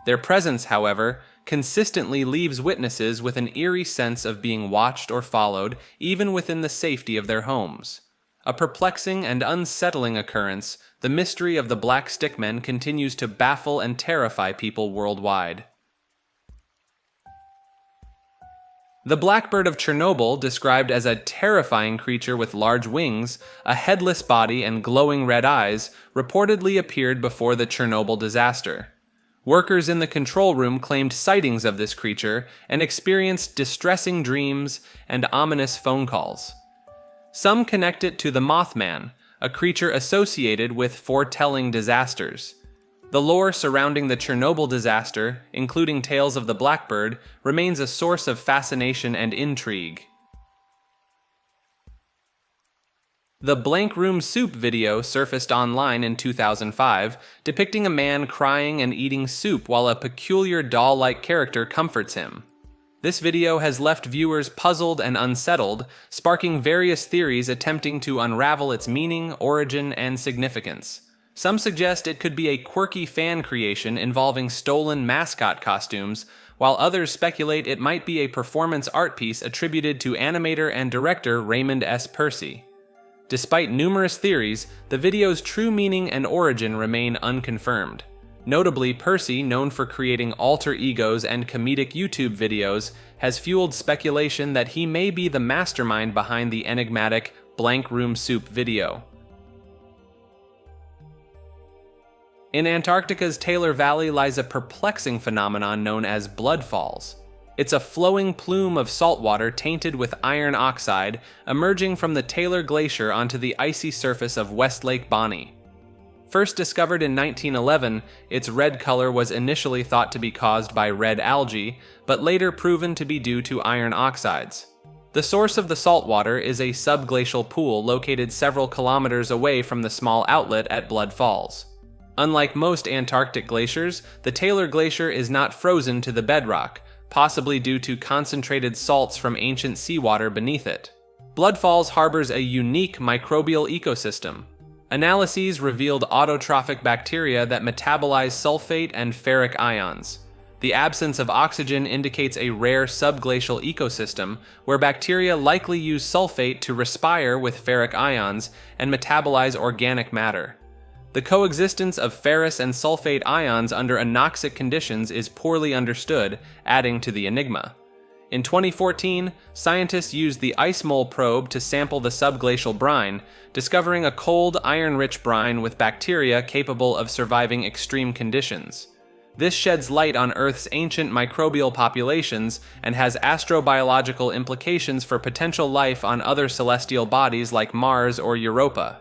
[SPEAKER 1] Their presence, however, consistently leaves witnesses with an eerie sense of being watched or followed, even within the safety of their homes. A perplexing and unsettling occurrence, the mystery of the Black Stickmen continues to baffle and terrify people worldwide. The Blackbird of Chernobyl, described as a terrifying creature with large wings, a headless body, and glowing red eyes, reportedly appeared before the Chernobyl disaster. Workers in the control room claimed sightings of this creature and experienced distressing dreams and ominous phone calls. Some connect it to the Mothman, a creature associated with foretelling disasters. The lore surrounding the Chernobyl disaster, including tales of the Blackbird, remains a source of fascination and intrigue. The Blank Room Soup video surfaced online in 2005, depicting a man crying and eating soup while a peculiar doll-like character comforts him. This video has left viewers puzzled and unsettled, sparking various theories attempting to unravel its meaning, origin, and significance. Some suggest it could be a quirky fan creation involving stolen mascot costumes, while others speculate it might be a performance art piece attributed to animator and director Raymond S. Percy. Despite numerous theories, the video's true meaning and origin remain unconfirmed. Notably, Percy, known for creating alter egos and comedic YouTube videos, has fueled speculation that he may be the mastermind behind the enigmatic Blank Room Soup video. In Antarctica's Taylor Valley lies a perplexing phenomenon known as blood falls. It's a flowing plume of salt water tainted with iron oxide emerging from the Taylor Glacier onto the icy surface of West Lake Bonny. First discovered in 1911, its red color was initially thought to be caused by red algae, but later proven to be due to iron oxides. The source of the salt water is a subglacial pool located several kilometers away from the small outlet at Blood Falls. Unlike most Antarctic glaciers, the Taylor Glacier is not frozen to the bedrock, possibly due to concentrated salts from ancient seawater beneath it. Blood Falls harbors a unique microbial ecosystem. Analyses revealed autotrophic bacteria that metabolize sulfate and ferric ions. The absence of oxygen indicates a rare subglacial ecosystem where bacteria likely use sulfate to respire with ferric ions and metabolize organic matter. The coexistence of ferrous and sulfate ions under anoxic conditions is poorly understood, adding to the enigma. In 2014, scientists used the ice mole probe to sample the subglacial brine, discovering a cold, iron-rich brine with bacteria capable of surviving extreme conditions. This sheds light on Earth's ancient microbial populations and has astrobiological implications for potential life on other celestial bodies like Mars or Europa.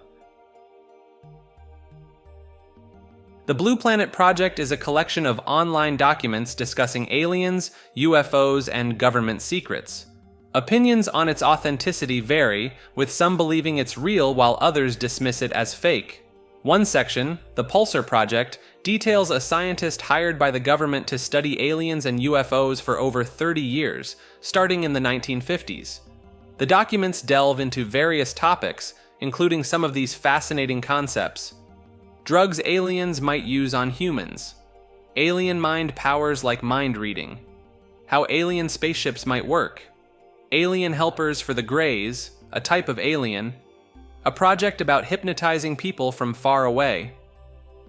[SPEAKER 1] The Blue Planet Project is a collection of online documents discussing aliens, UFOs, and government secrets. Opinions on its authenticity vary, with some believing it's real while others dismiss it as fake. One section, the Pulsar Project, details a scientist hired by the government to study aliens and UFOs for over 30 years, starting in the 1950s. The documents delve into various topics, including some of these fascinating concepts. Drugs aliens might use on humans. Alien mind powers like mind reading. How alien spaceships might work. Alien helpers for the Greys, a type of alien. A project about hypnotizing people from far away.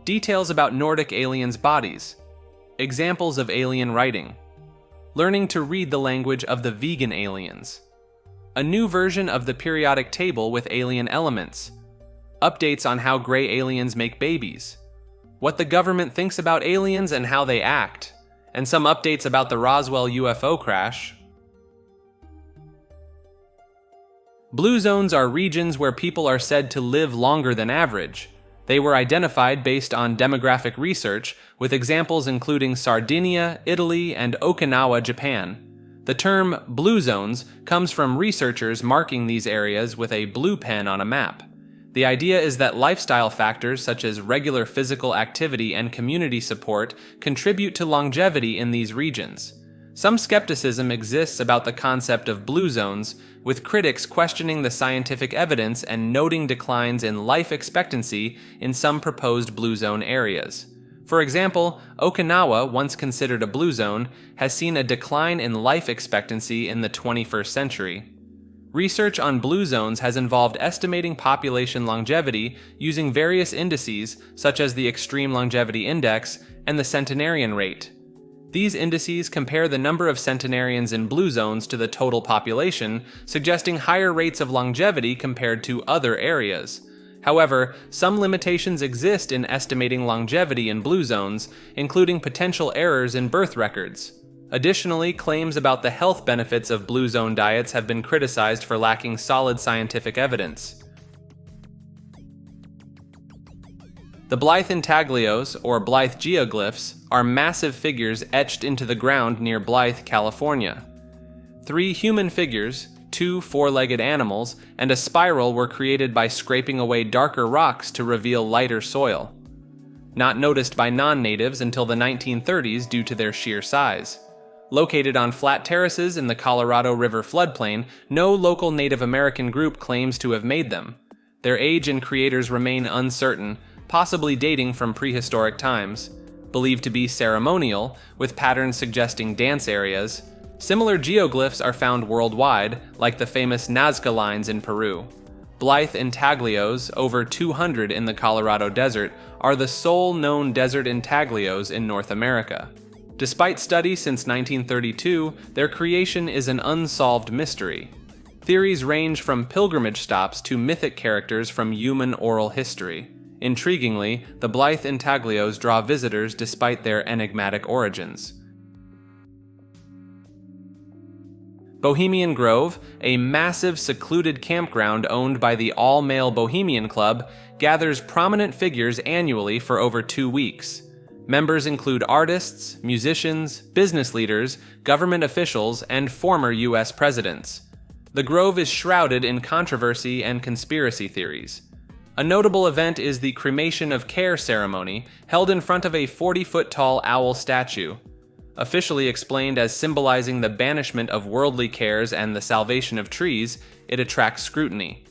[SPEAKER 1] Details about Nordic aliens' bodies. Examples of alien writing. Learning to read the language of the vegan aliens. A new version of the periodic table with alien elements. Updates on how gray aliens make babies. What the government thinks about aliens and how they act. And some updates about the Roswell UFO crash. Blue zones are regions where people are said to live longer than average. They were identified based on demographic research, with examples including Sardinia, Italy, and Okinawa, Japan. The term blue zones comes from researchers marking these areas with a blue pen on a map. The idea is that lifestyle factors such as regular physical activity and community support contribute to longevity in these regions. Some skepticism exists about the concept of blue zones, with critics questioning the scientific evidence and noting declines in life expectancy in some proposed blue zone areas. For example, Okinawa, once considered a blue zone, has seen a decline in life expectancy in the 21st century. Research on blue zones has involved estimating population longevity using various indices such as the Extreme Longevity Index and the centenarian rate. These indices compare the number of centenarians in blue zones to the total population, suggesting higher rates of longevity compared to other areas. However, some limitations exist in estimating longevity in blue zones, including potential errors in birth records. Additionally, claims about the health benefits of blue zone diets have been criticized for lacking solid scientific evidence. The Blythe intaglios, or Blythe geoglyphs, are massive figures etched into the ground near Blythe, California. 3 human figures, 2 four-legged animals, and a spiral were created by scraping away darker rocks to reveal lighter soil. Not noticed by non-natives until the 1930s due to their sheer size. Located on flat terraces in the Colorado River floodplain, no local Native American group claims to have made them. Their age and creators remain uncertain, possibly dating from prehistoric times. Believed to be ceremonial, with patterns suggesting dance areas. Similar geoglyphs are found worldwide, like the famous Nazca lines in Peru. Blythe intaglios, over 200 in the Colorado desert, are the sole known desert intaglios in North America. Despite study since 1932, their creation is an unsolved mystery. Theories range from pilgrimage stops to mythic characters from human oral history. Intriguingly, the Blythe intaglios draw visitors despite their enigmatic origins. Bohemian Grove, a massive secluded campground owned by the all-male Bohemian Club, gathers prominent figures annually for over 2 weeks. Members include artists, musicians, business leaders, government officials, and former U.S. presidents. The Grove is shrouded in controversy and conspiracy theories. A notable event is the cremation of care ceremony, held in front of a 40-foot-tall owl statue. Officially explained as symbolizing the banishment of worldly cares and the salvation of trees, it attracts scrutiny.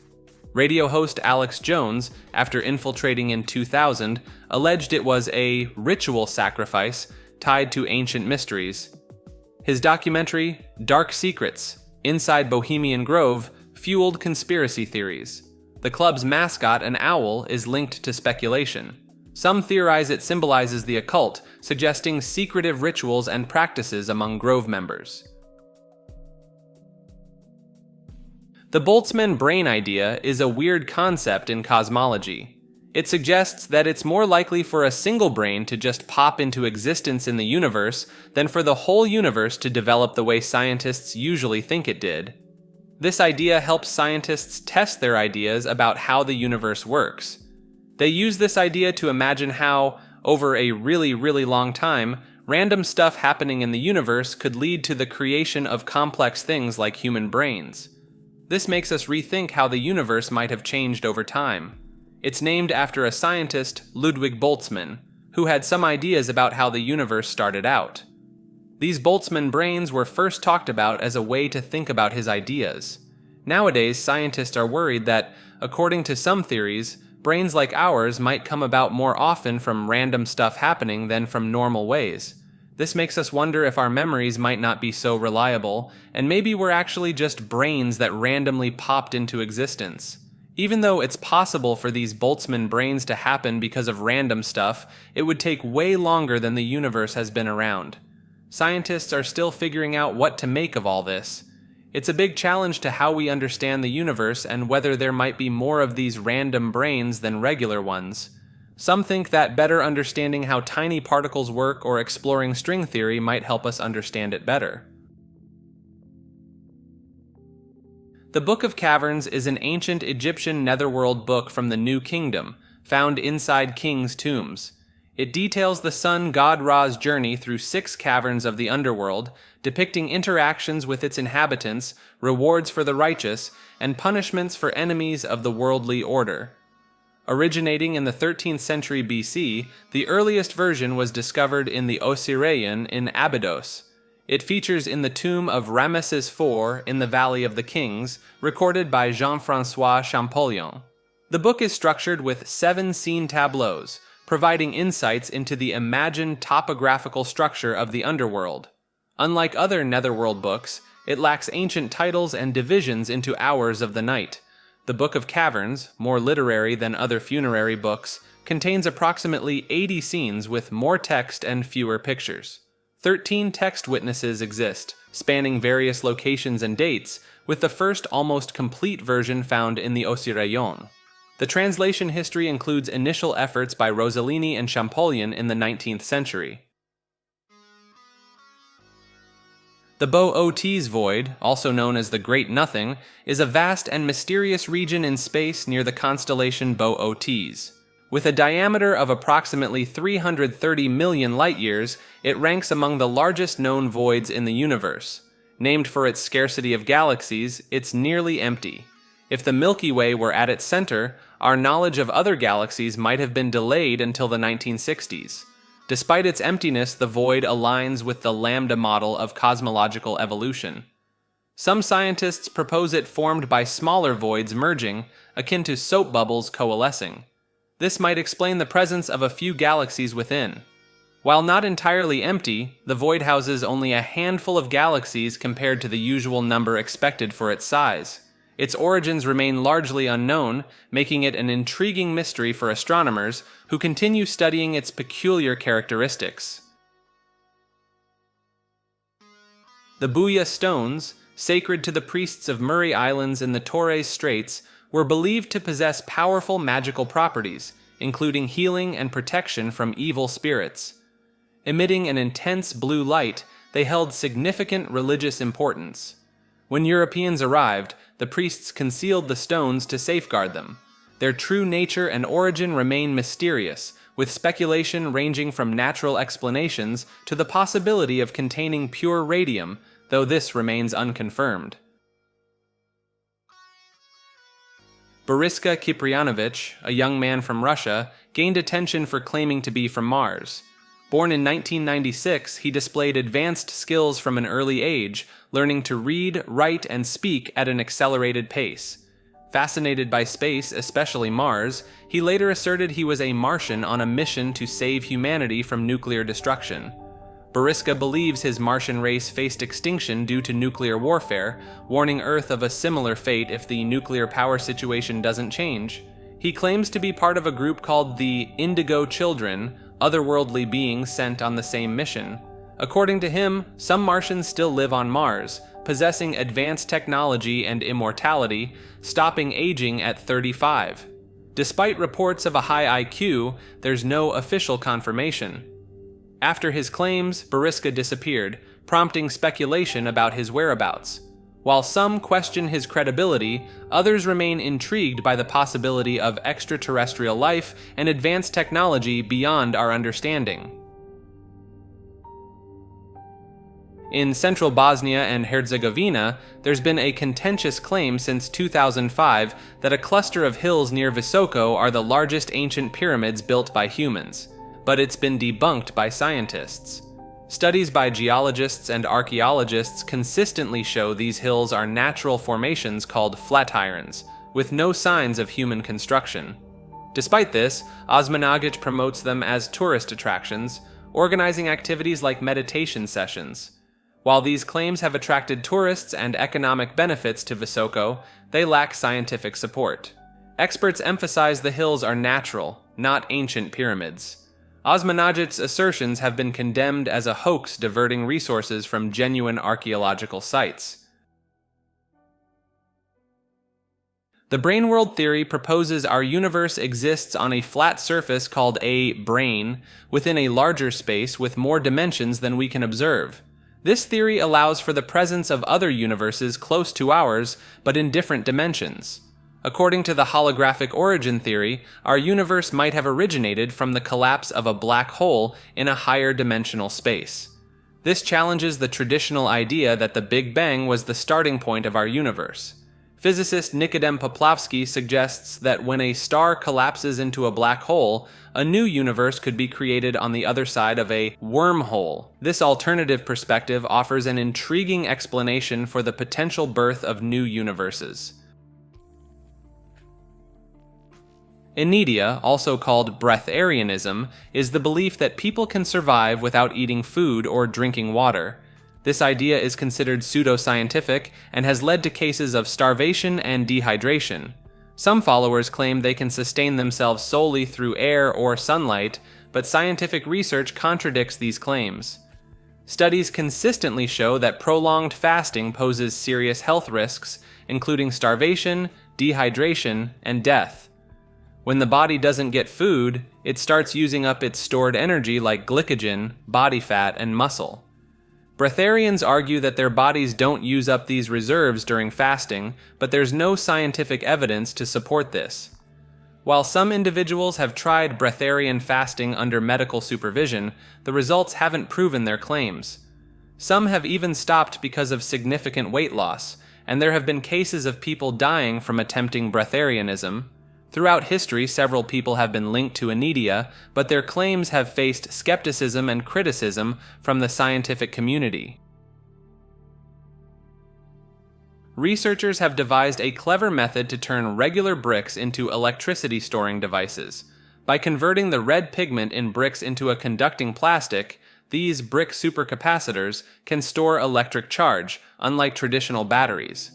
[SPEAKER 1] Radio host Alex Jones, after infiltrating in 2000, alleged it was a ritual sacrifice tied to ancient mysteries. His documentary, Dark Secrets, Inside Bohemian Grove, fueled conspiracy theories. The club's mascot, an owl, is linked to speculation. Some theorize it symbolizes the occult, suggesting secretive rituals and practices among Grove members. The Boltzmann brain idea is a weird concept in cosmology. It suggests that it's more likely for a single brain to just pop into existence in the universe than for the whole universe to develop the way scientists usually think it did. This idea helps scientists test their ideas about how the universe works. They use this idea to imagine how, over a really long time, random stuff happening in the universe could lead to the creation of complex things like human brains. This makes us rethink how the universe might have changed over time. It's named after a scientist, Ludwig Boltzmann, who had some ideas about how the universe started out. These Boltzmann brains were first talked about as a way to think about his ideas. Nowadays, scientists are worried that, according to some theories, brains like ours might come about more often from random stuff happening than from normal ways. This makes us wonder if our memories might not be so reliable, and maybe we're actually just brains that randomly popped into existence. Even though it's possible for these Boltzmann brains to happen because of random stuff, it would take way longer than the universe has been around. Scientists are still figuring out what to make of all this. It's a big challenge to how we understand the universe and whether there might be more of these random brains than regular ones. Some think that better understanding how tiny particles work or exploring string theory might help us understand it better. The Book of Caverns is an ancient Egyptian netherworld book from the New Kingdom, found inside kings' tombs. It details the sun god Ra's journey through 6 caverns of the underworld, depicting interactions with its inhabitants, rewards for the righteous, and punishments for enemies of the worldly order. Originating in the 13th century BC, the earliest version was discovered in the Osirian in Abydos. It features in the tomb of Ramesses IV in the Valley of the Kings, recorded by Jean-François Champollion. The book is structured with 7 scene tableaus, providing insights into the imagined topographical structure of the underworld. Unlike other netherworld books, it lacks ancient titles and divisions into hours of the night. The Book of Caverns, more literary than other funerary books, contains approximately 80 scenes with more text and fewer pictures. 13 text witnesses exist, spanning various locations and dates, with the first almost complete version found in the Osirion. The translation history includes initial efforts by Rossellini and Champollion in the 19th century. The Bo-Otis void, also known as the Great Nothing, is a vast and mysterious region in space near the constellation Bo-Otis. With a diameter of approximately 330 million light-years, it ranks among the largest known voids in the universe. Named for its scarcity of galaxies, it's nearly empty. If the Milky Way were at its center, our knowledge of other galaxies might have been delayed until the 1960s. Despite its emptiness, the void aligns with the lambda model of cosmological evolution. Some scientists propose it formed by smaller voids merging, akin to soap bubbles coalescing. This might explain the presence of a few galaxies within. While not entirely empty, the void houses only a handful of galaxies compared to the usual number expected for its size. Its origins remain largely unknown, making it an intriguing mystery for astronomers who continue studying its peculiar characteristics. The Booyah stones, sacred to the priests of Murray Islands in the Torres Straits, were believed to possess powerful magical properties, including healing and protection from evil spirits. Emitting an intense blue light, they held significant religious importance. When Europeans arrived, the priests concealed the stones to safeguard them. Their true nature and origin remain mysterious, with speculation ranging from natural explanations to the possibility of containing pure radium, though this remains unconfirmed. Boriska Kiprianovich, a young man from Russia, gained attention for claiming to be from Mars. Born in 1996, he displayed advanced skills from an early age, learning to read, write, and speak at an accelerated pace. Fascinated by space, especially Mars, he later asserted he was a Martian on a mission to save humanity from nuclear destruction. Boriska believes his Martian race faced extinction due to nuclear warfare, warning Earth of a similar fate if the nuclear power situation doesn't change. He claims to be part of a group called the Indigo Children, otherworldly beings sent on the same mission. According to him, some Martians still live on Mars, possessing advanced technology and immortality, stopping aging at 35. Despite reports of a high IQ, there's no official confirmation. After his claims, Boriska disappeared, prompting speculation about his whereabouts. While some question his credibility, others remain intrigued by the possibility of extraterrestrial life and advanced technology beyond our understanding. In central Bosnia and Herzegovina, there's been a contentious claim since 2005 that a cluster of hills near Visoko are the largest ancient pyramids built by humans, but it's been debunked by scientists. Studies by geologists and archaeologists consistently show these hills are natural formations called flatirons, with no signs of human construction. Despite this, Osmanagic promotes them as tourist attractions, organizing activities like meditation sessions. While these claims have attracted tourists and economic benefits to Visoko, they lack scientific support. Experts emphasize the hills are natural, not ancient pyramids. Osmanagic's assertions have been condemned as a hoax diverting resources from genuine archaeological sites. The brain world theory proposes our universe exists on a flat surface called a brane, within a larger space with more dimensions than we can observe. This theory allows for the presence of other universes close to ours, but in different dimensions. According to the holographic origin theory, our universe might have originated from the collapse of a black hole in a higher dimensional space. This challenges the traditional idea that the Big Bang was the starting point of our universe. Physicist Nikodem Poplavsky suggests that when a star collapses into a black hole, a new universe could be created on the other side of a wormhole. This alternative perspective offers an intriguing explanation for the potential birth of new universes. Inedia, also called breatharianism, is the belief that people can survive without eating food or drinking water. This idea is considered pseudoscientific and has led to cases of starvation and dehydration. Some followers claim they can sustain themselves solely through air or sunlight, but scientific research contradicts these claims. Studies consistently show that prolonged fasting poses serious health risks, including starvation, dehydration, and death. When the body doesn't get food, it starts using up its stored energy like glycogen, body fat, and muscle. Breatharians argue that their bodies don't use up these reserves during fasting, but there's no scientific evidence to support this. While some individuals have tried breatharian fasting under medical supervision, the results haven't proven their claims. Some have even stopped because of significant weight loss, and there have been cases of people dying from attempting breatharianism. Throughout history, several people have been linked to Inedia, but their claims have faced skepticism and criticism from the scientific community. Researchers have devised a clever method to turn regular bricks into electricity storing devices. By converting the red pigment in bricks into a conducting plastic, these brick supercapacitors can store electric charge, unlike traditional batteries.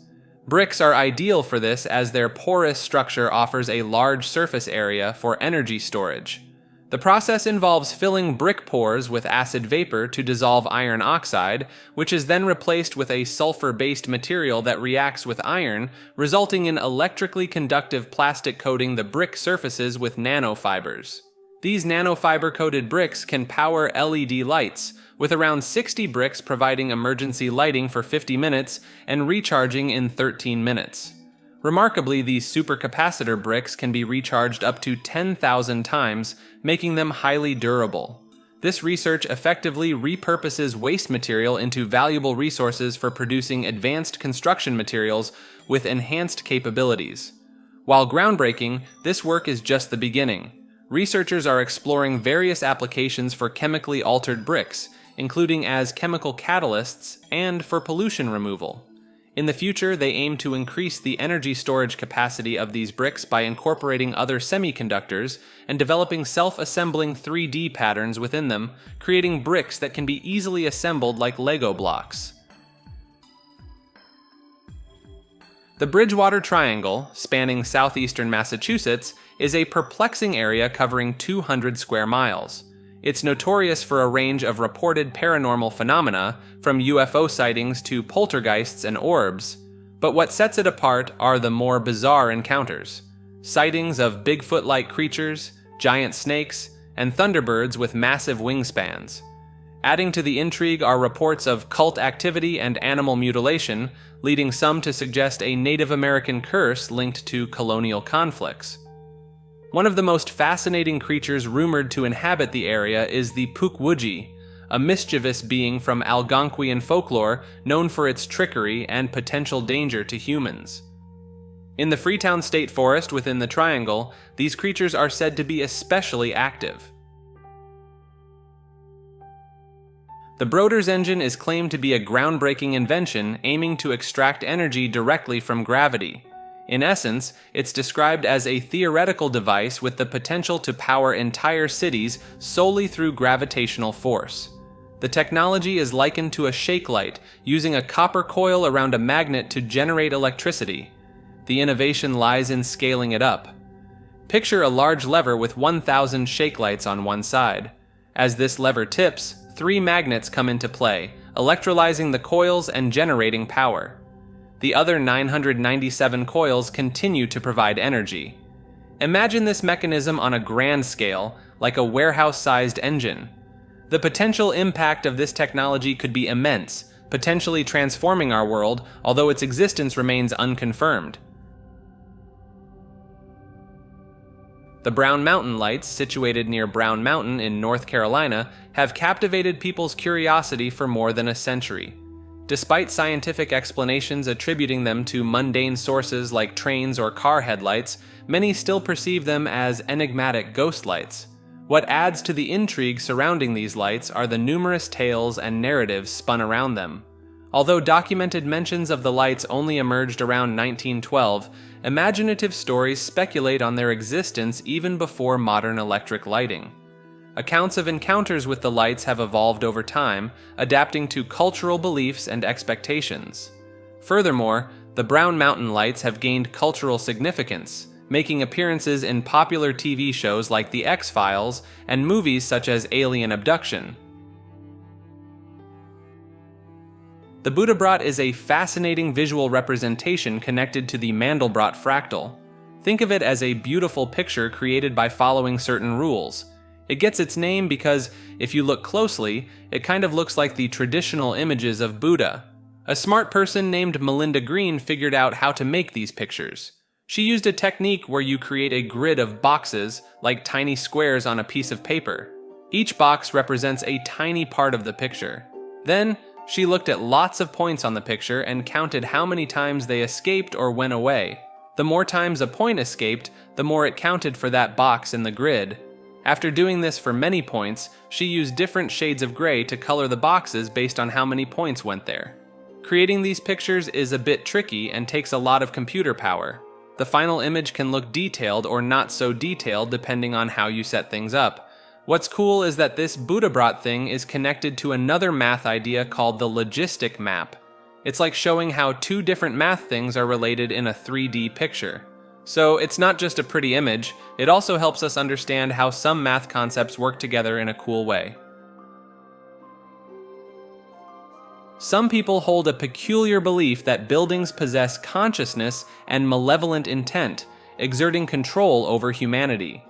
[SPEAKER 1] Bricks are ideal for this as their porous structure offers a large surface area for energy storage. The process involves filling brick pores with acid vapor to dissolve iron oxide, which is then replaced with a sulfur-based material that reacts with iron, resulting in electrically conductive plastic coating the brick surfaces with nanofibers. These nanofiber-coated bricks can power LED lights, with around 60 bricks providing emergency lighting for 50 minutes and recharging in 13 minutes. Remarkably, these supercapacitor bricks can be recharged up to 10,000 times, making them highly durable. This research effectively repurposes waste material into valuable resources for producing advanced construction materials with enhanced capabilities. While groundbreaking, this work is just the beginning. Researchers are exploring various applications for chemically altered bricks, including as chemical catalysts and for pollution removal. In the future, they aim to increase the energy storage capacity of these bricks by incorporating other semiconductors and developing self-assembling 3D patterns within them, creating bricks that can be easily assembled like Lego blocks. The Bridgewater Triangle, spanning southeastern Massachusetts, is a perplexing area covering 200 square miles. It's notorious for a range of reported paranormal phenomena, from UFO sightings to poltergeists and orbs. But what sets it apart are the more bizarre encounters. Sightings of Bigfoot-like creatures, giant snakes, and thunderbirds with massive wingspans. Adding to the intrigue are reports of cult activity and animal mutilation, leading some to suggest a Native American curse linked to colonial conflicts. One of the most fascinating creatures rumored to inhabit the area is the Pukwudgie, a mischievous being from Algonquian folklore known for its trickery and potential danger to humans. In the Freetown State Forest within the Triangle, these creatures are said to be especially active. The Broders engine is claimed to be a groundbreaking invention aiming to extract energy directly from gravity. In essence, it's described as a theoretical device with the potential to power entire cities solely through gravitational force. The technology is likened to a shake light, using a copper coil around a magnet to generate electricity. The innovation lies in scaling it up. Picture a large lever with 1,000 shake lights on one side. As this lever tips, 3 magnets come into play, electrolyzing the coils and generating power. The other 997 coils continue to provide energy. Imagine this mechanism on a grand scale, like a warehouse-sized engine. The potential impact of this technology could be immense, potentially transforming our world, although its existence remains unconfirmed. The Brown Mountain Lights, situated near Brown Mountain in North Carolina, have captivated people's curiosity for more than a century. Despite scientific explanations attributing them to mundane sources like trains or car headlights, many still perceive them as enigmatic ghost lights. What adds to the intrigue surrounding these lights are the numerous tales and narratives spun around them. Although documented mentions of the lights only emerged around 1912, imaginative stories speculate on their existence even before modern electric lighting. Accounts of encounters with the lights have evolved over time, adapting to cultural beliefs and expectations. Furthermore, the Brown Mountain Lights have gained cultural significance, making appearances in popular TV shows like The X-Files and movies such as Alien Abduction. The Buddhabrot is a fascinating visual representation connected to the Mandelbrot fractal. Think of it as a beautiful picture created by following certain rules. It gets its name because, if you look closely, it kind of looks like the traditional images of Buddha. A smart person named Melinda Green figured out how to make these pictures. She used a technique where you create a grid of boxes, like tiny squares on a piece of paper. Each box represents a tiny part of the picture. Then, she looked at lots of points on the picture and counted how many times they escaped or went away. The more times a point escaped, the more it counted for that box in the grid. After doing this for many points, she used different shades of gray to color the boxes based on how many points went there. Creating these pictures is a bit tricky and takes a lot of computer power. The final image can look detailed or not so detailed depending on how you set things up. What's cool is that this Buddhabrot thing is connected to another math idea called the logistic map. It's like showing how 2 different math things are related in a 3D picture. So it's not just a pretty image, it also helps us understand how some math concepts work together in a cool way. Some people hold a peculiar belief that buildings possess consciousness and malevolent intent, exerting control over humanity.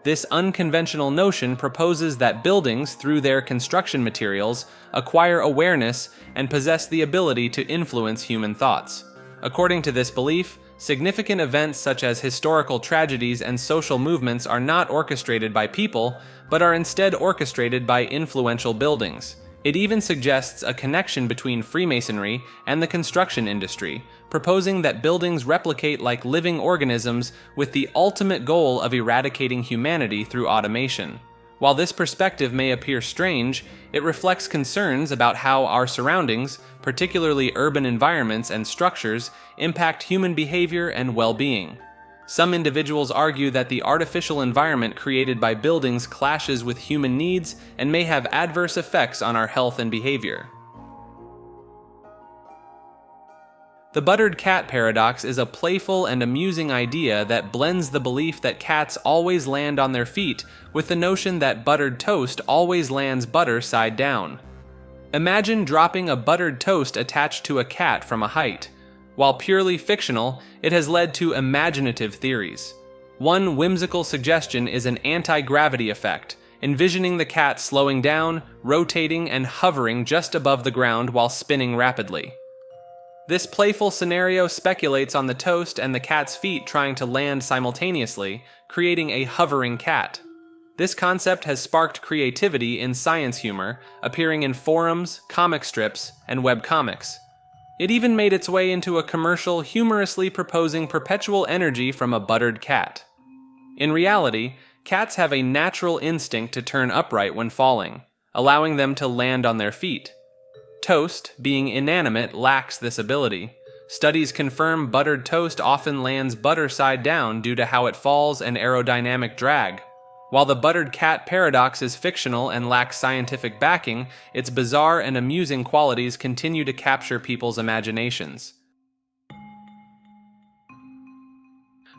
[SPEAKER 1] This unconventional notion proposes that buildings, through their construction materials, acquire awareness and possess the ability to influence human thoughts. According to this belief, significant events such as historical tragedies and social movements are not orchestrated by people, but are instead orchestrated by influential buildings. It even suggests a connection between Freemasonry and the construction industry, proposing that buildings replicate like living organisms with the ultimate goal of eradicating humanity through automation. While this perspective may appear strange, it reflects concerns about how our surroundings, particularly urban environments and structures, impact human behavior and well-being. Some individuals argue that the artificial environment created by buildings clashes with human needs and may have adverse effects on our health and behavior. The buttered cat paradox is a playful and amusing idea that blends the belief that cats always land on their feet with the notion that buttered toast always lands butter side down. Imagine dropping a buttered toast attached to a cat from a height. While purely fictional, it has led to imaginative theories. One whimsical suggestion is an anti-gravity effect, envisioning the cat slowing down, rotating, and hovering just above the ground while spinning rapidly. This playful scenario speculates on the toast and the cat's feet trying to land simultaneously, creating a hovering cat. This concept has sparked creativity in science humor, appearing in forums, comic strips, and webcomics. It even made its way into a commercial humorously proposing perpetual energy from a buttered cat. In reality, cats have a natural instinct to turn upright when falling, allowing them to land on their feet. Toast, being inanimate, lacks this ability. Studies confirm buttered toast often lands butter side down due to how it falls and aerodynamic drag. While the buttered cat paradox is fictional and lacks scientific backing, its bizarre and amusing qualities continue to capture people's imaginations.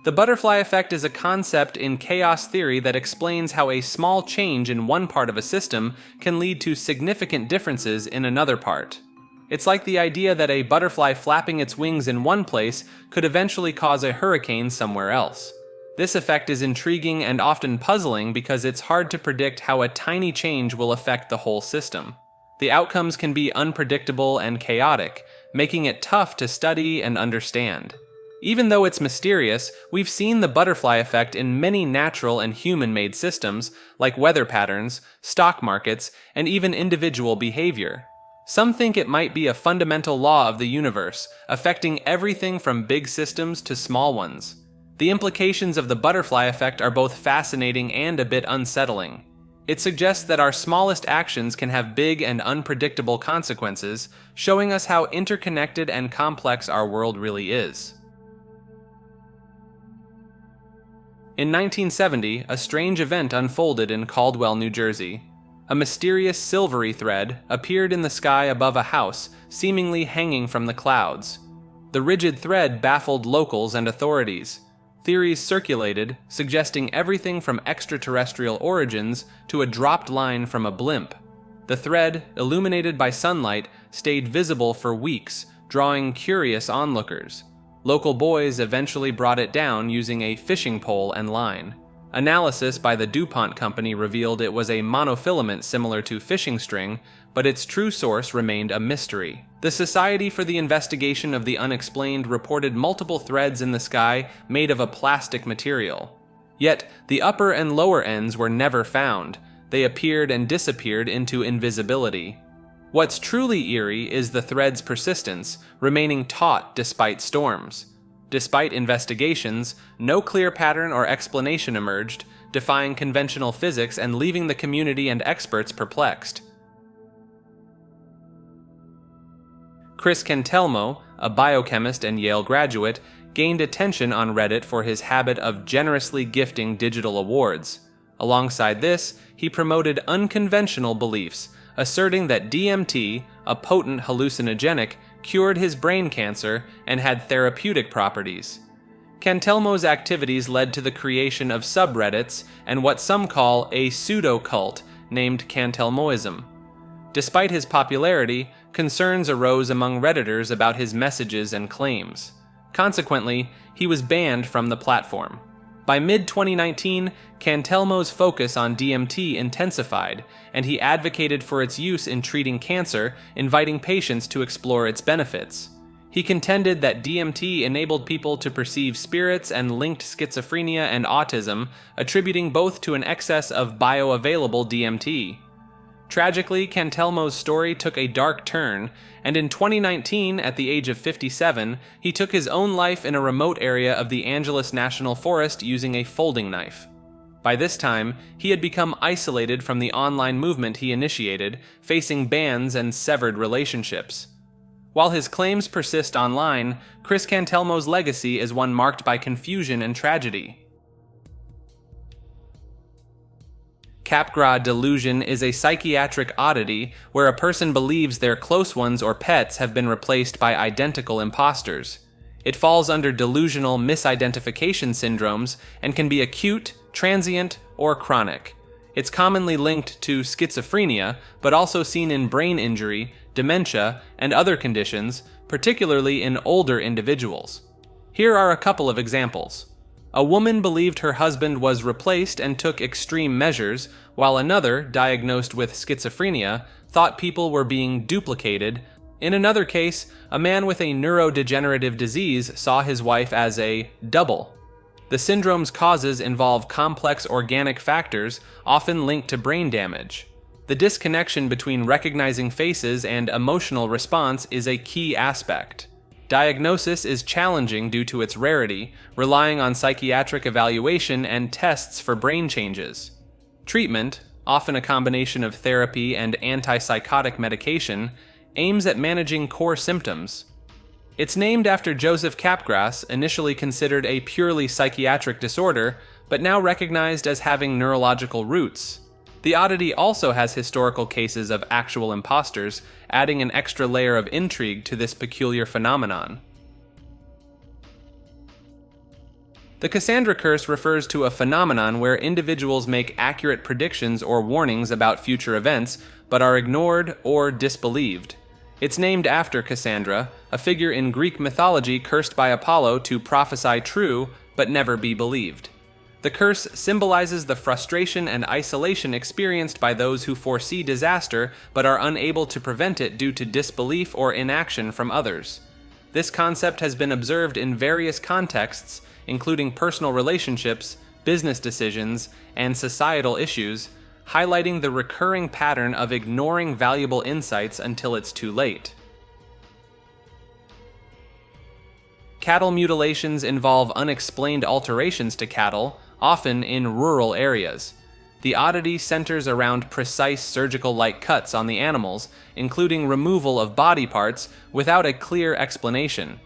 [SPEAKER 1] The butterfly effect is a concept in chaos theory that explains how a small change in one part of a system can lead to significant differences in another part. It's like the idea that a butterfly flapping its wings in one place could eventually cause a hurricane somewhere else. This effect is intriguing and often puzzling because it's hard to predict how a tiny change will affect the whole system. The outcomes can be unpredictable and chaotic, making it tough to study and understand. Even though it's mysterious, we've seen the butterfly effect in many natural and human-made systems, like weather patterns, stock markets, and even individual behavior. Some think it might be a fundamental law of the universe, affecting everything from big systems to small ones. The implications of the butterfly effect are both fascinating and a bit unsettling. It suggests that our smallest actions can have big and unpredictable consequences, showing us how interconnected and complex our world really is. In 1970, a strange event unfolded in Caldwell, New Jersey. A mysterious silvery thread appeared in the sky above a house, seemingly hanging from the clouds. The rigid thread baffled locals and authorities. Theories circulated, suggesting everything from extraterrestrial origins to a dropped line from a blimp. The thread, illuminated by sunlight, stayed visible for weeks, drawing curious onlookers. Local boys eventually brought it down using a fishing pole and line. Analysis by the DuPont company revealed it was a monofilament similar to fishing string, but its true source remained a mystery. The Society for the Investigation of the Unexplained reported multiple threads in the sky made of a plastic material. Yet, the upper and lower ends were never found. They appeared and disappeared into invisibility. What's truly eerie is the thread's persistence, remaining taut despite storms. Despite investigations, no clear pattern or explanation emerged, defying conventional physics and leaving the community and experts perplexed. Chris Cantelmo, a biochemist and Yale graduate, gained attention on Reddit for his habit of generously gifting digital awards. Alongside this, he promoted unconventional beliefs, asserting that DMT, a potent hallucinogenic, cured his brain cancer and had therapeutic properties. Cantelmo's activities led to the creation of subreddits and what some call a pseudo-cult named Cantelmoism. Despite his popularity, concerns arose among Redditors about his messages and claims. Consequently, he was banned from the platform. By mid-2019, Cantelmo's focus on DMT intensified, and he advocated for its use in treating cancer, inviting patients to explore its benefits. He contended that DMT enabled people to perceive spirits and linked schizophrenia and autism, attributing both to an excess of bioavailable DMT. Tragically, Cantelmo's story took a dark turn, and in 2019, at the age of 57, he took his own life in a remote area of the Angeles National Forest using a folding knife. By this time, he had become isolated from the online movement he initiated, facing bans and severed relationships. While his claims persist online, Chris Cantelmo's legacy is one marked by confusion and tragedy. Capgras delusion is a psychiatric oddity where a person believes their close ones or pets have been replaced by identical imposters. It falls under delusional misidentification syndromes and can be acute, transient, or chronic. It's commonly linked to schizophrenia, but also seen in brain injury, dementia, and other conditions, particularly in older individuals. Here are a couple of examples. A woman believed her husband was replaced and took extreme measures, while another, diagnosed with schizophrenia, thought people were being duplicated. In another case, a man with a neurodegenerative disease saw his wife as a double. The syndrome's causes involve complex organic factors, often linked to brain damage. The disconnection between recognizing faces and emotional response is a key aspect. Diagnosis is challenging due to its rarity, relying on psychiatric evaluation and tests for brain changes. Treatment, often a combination of therapy and antipsychotic medication, aims at managing core symptoms. It's named after Joseph Capgras, initially considered a purely psychiatric disorder, but now recognized as having neurological roots. The oddity also has historical cases of actual imposters, adding an extra layer of intrigue to this peculiar phenomenon. The Cassandra curse refers to a phenomenon where individuals make accurate predictions or warnings about future events, but are ignored or disbelieved. It's named after Cassandra, a figure in Greek mythology cursed by Apollo to prophesy true, but never be believed. The curse symbolizes the frustration and isolation experienced by those who foresee disaster but are unable to prevent it due to disbelief or inaction from others. This concept has been observed in various contexts, including personal relationships, business decisions, and societal issues, highlighting the recurring pattern of ignoring valuable insights until it's too late. Cattle mutilations involve unexplained alterations to cattle, often in rural areas. The oddity centers around precise surgical-like cuts on the animals, including removal of body parts without a clear explanation.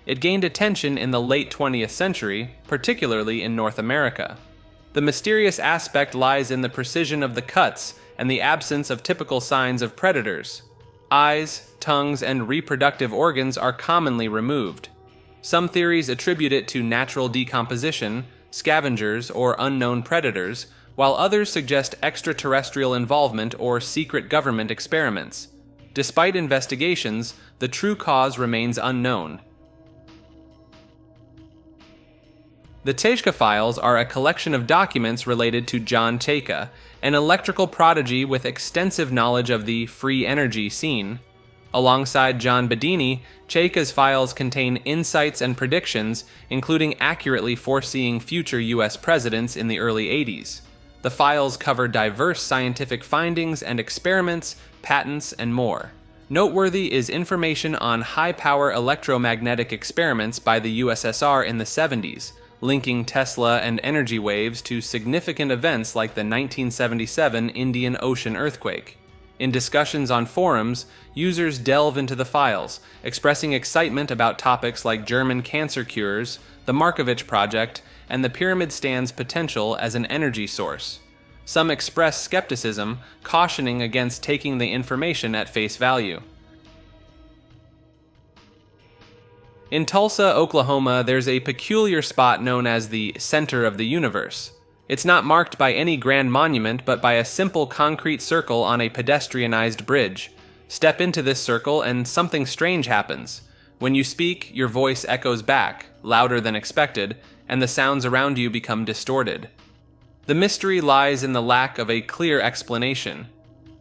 [SPEAKER 1] It gained attention in the late 20th century, particularly in North America. The mysterious aspect lies in the precision of the cuts and the absence of typical signs of predators. Eyes, tongues, and reproductive organs are commonly removed. Some theories attribute it to natural decomposition, scavengers, or unknown predators, while others suggest extraterrestrial involvement or secret government experiments. Despite investigations, the true cause remains unknown. The Tejka files are a collection of documents related to John Tejka, an electrical prodigy with extensive knowledge of the free energy scene. Alongside John Bedini, Tejka's files contain insights and predictions, including accurately foreseeing future U.S. presidents in the early 80s. The files cover diverse scientific findings and experiments, patents, and more. Noteworthy is information on high-power electromagnetic experiments by the USSR in the 70s, linking Tesla and energy waves to significant events like the 1977 Indian Ocean earthquake. In discussions on forums, users delve into the files, expressing excitement about topics like German cancer cures, the Markovitch Project, and the pyramid stand's potential as an energy source. Some express skepticism, cautioning against taking the information at face value. In Tulsa, Oklahoma, there's a peculiar spot known as the Center of the Universe. It's not marked by any grand monument, but by a simple concrete circle on a pedestrianized bridge. Step into this circle and something strange happens. When you speak, your voice echoes back, louder than expected, and the sounds around you become distorted. The mystery lies in the lack of a clear explanation.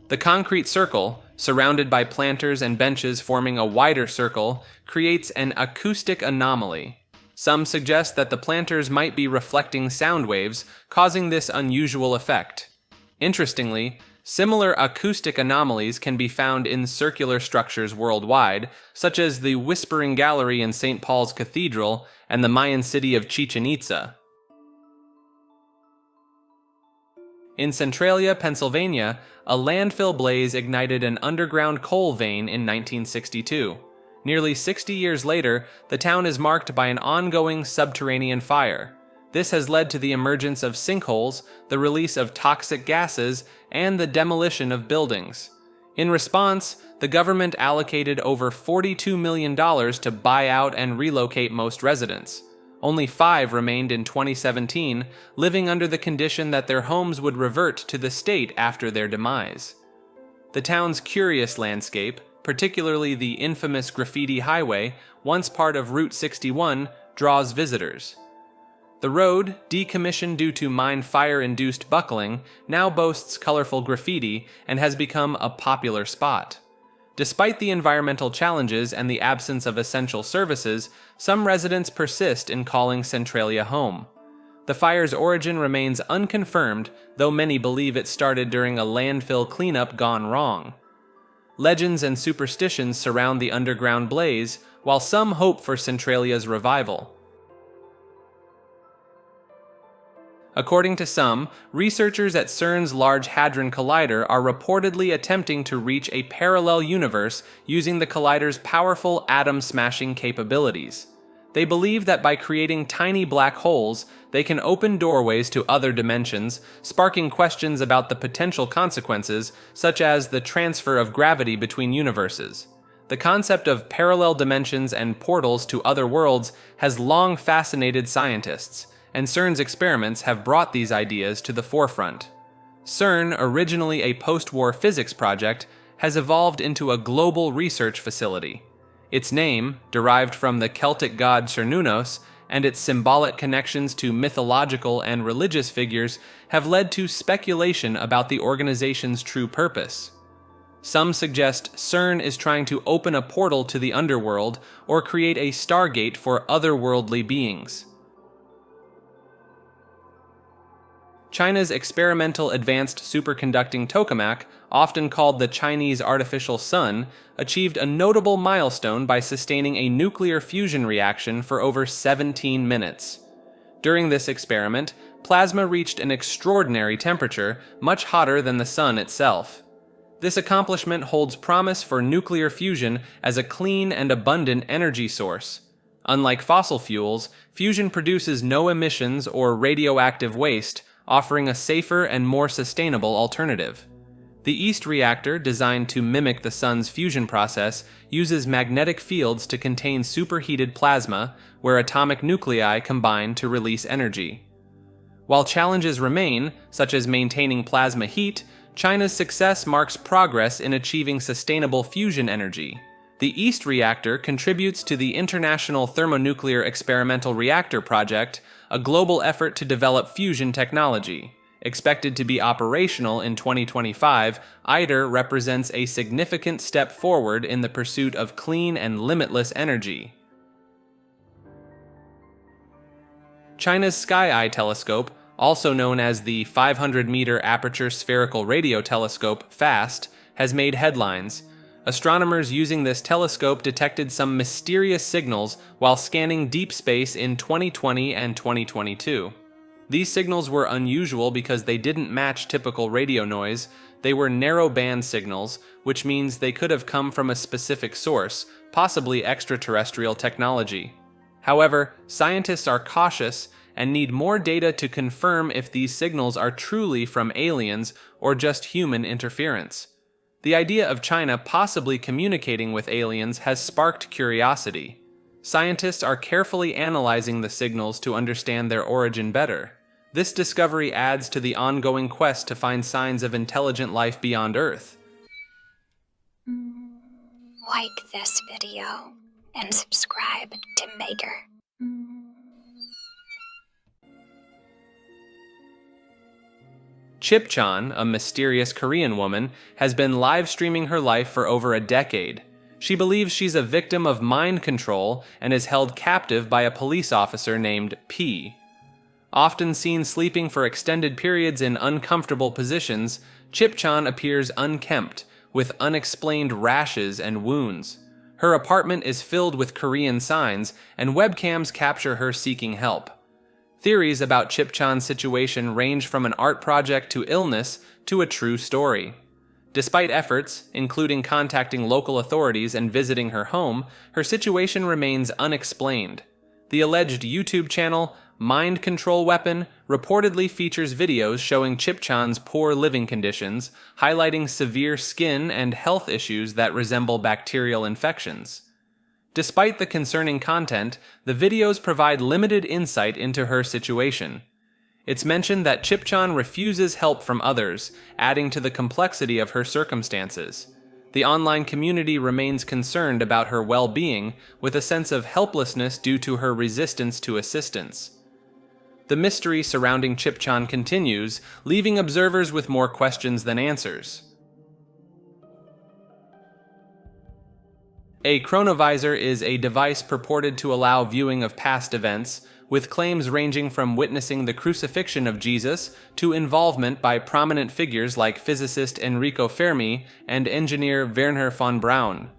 [SPEAKER 1] The concrete circle, surrounded by planters and benches forming a wider circle, creates an acoustic anomaly. Some suggest that the planters might be reflecting sound waves, causing this unusual effect. Interestingly, similar acoustic anomalies can be found in circular structures worldwide, such as the Whispering Gallery in St. Paul's Cathedral and the Mayan city of Chichen Itza. In Centralia, Pennsylvania, a landfill blaze ignited an underground coal vein in 1962. Nearly 60 years later, the town is marked by an ongoing subterranean fire. This has led to the emergence of sinkholes, the release of toxic gases, and the demolition of buildings. In response, the government allocated over $42 million to buy out and relocate most residents. Only 5 remained in 2017, living under the condition that their homes would revert to the state after their demise. The town's curious landscape, particularly the infamous graffiti highway, once part of Route 61, draws visitors. The road, decommissioned due to mine fire-induced buckling, now boasts colorful graffiti and has become a popular spot. Despite the environmental challenges and the absence of essential services, some residents persist in calling Centralia home. The fire's origin remains unconfirmed, though many believe it started during a landfill cleanup gone wrong. Legends and superstitions surround the underground blaze, while some hope for Centralia's revival. According to some, researchers at CERN's Large Hadron Collider are reportedly attempting to reach a parallel universe using the collider's powerful atom-smashing capabilities. They believe that by creating tiny black holes, they can open doorways to other dimensions, sparking questions about the potential consequences, such as the transfer of gravity between universes. The concept of parallel dimensions and portals to other worlds has long fascinated scientists, and CERN's experiments have brought these ideas to the forefront. CERN, originally a post-war physics project, has evolved into a global research facility. Its name, derived from the Celtic god Cernunnos, and its symbolic connections to mythological and religious figures have led to speculation about the organization's true purpose. Some suggest CERN is trying to open a portal to the underworld or create a stargate for otherworldly beings. China's experimental advanced superconducting tokamak, often called the Chinese artificial sun, achieved a notable milestone by sustaining a nuclear fusion reaction for over 17 minutes. During this experiment, plasma reached an extraordinary temperature, much hotter than the sun itself. This accomplishment holds promise for nuclear fusion as a clean and abundant energy source. Unlike fossil fuels, fusion produces no emissions or radioactive waste, offering a safer and more sustainable alternative. The East reactor, designed to mimic the sun's fusion process, uses magnetic fields to contain superheated plasma, where atomic nuclei combine to release energy. While challenges remain, such as maintaining plasma heat, China's success marks progress in achieving sustainable fusion energy. The East reactor contributes to the International Thermonuclear Experimental Reactor Project, a global effort to develop fusion technology. Expected to be operational in 2025, ITER represents a significant step forward in the pursuit of clean and limitless energy. China's Sky Eye telescope, also known as the 500-meter aperture spherical radio telescope, FAST, has made headlines. Astronomers using this telescope detected some mysterious signals while scanning deep space in 2020 and 2022. These signals were unusual because they didn't match typical radio noise. They were narrow-band signals, which means they could have come from a specific source, possibly extraterrestrial technology. However, scientists are cautious and need more data to confirm if these signals are truly from aliens or just human interference. The idea of China possibly communicating with aliens has sparked curiosity. Scientists are carefully analyzing the signals to understand their origin better. This discovery adds to the ongoing quest to find signs of intelligent life beyond Earth.
[SPEAKER 4] Like this video and subscribe to Maker.
[SPEAKER 1] Chip-chan, a mysterious Korean woman, has been live streaming her life for over a decade. She believes she's a victim of mind control and is held captive by a police officer named P. Often seen sleeping for extended periods in uncomfortable positions, Chip-chan appears unkempt, with unexplained rashes and wounds. Her apartment is filled with Korean signs, and webcams capture her seeking help. Theories about Chip-chan's situation range from an art project to illness to a true story. Despite efforts, including contacting local authorities and visiting her home, her situation remains unexplained. The alleged YouTube channel, Mind Control Weapon, reportedly features videos showing Chip-chan's poor living conditions, highlighting severe skin and health issues that resemble bacterial infections. Despite the concerning content, the videos provide limited insight into her situation. It's mentioned that Chip-chan refuses help from others, adding to the complexity of her circumstances. The online community remains concerned about her well-being, with a sense of helplessness due to her resistance to assistance. The mystery surrounding Chip-chan continues, leaving observers with more questions than answers. A chronovisor is a device purported to allow viewing of past events, with claims ranging from witnessing the crucifixion of Jesus to involvement by prominent figures like physicist Enrico Fermi and engineer Wernher von Braun.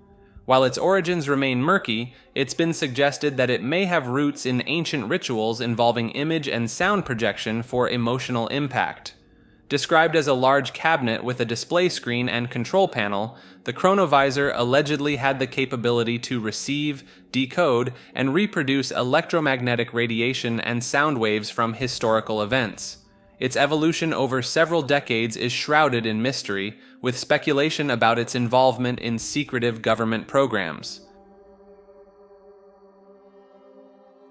[SPEAKER 1] While its origins remain murky, it's been suggested that it may have roots in ancient rituals involving image and sound projection for emotional impact. Described as a large cabinet with a display screen and control panel, the chronovisor allegedly had the capability to receive, decode, and reproduce electromagnetic radiation and sound waves from historical events. Its evolution over several decades is shrouded in mystery, with speculation about its involvement in secretive government programs.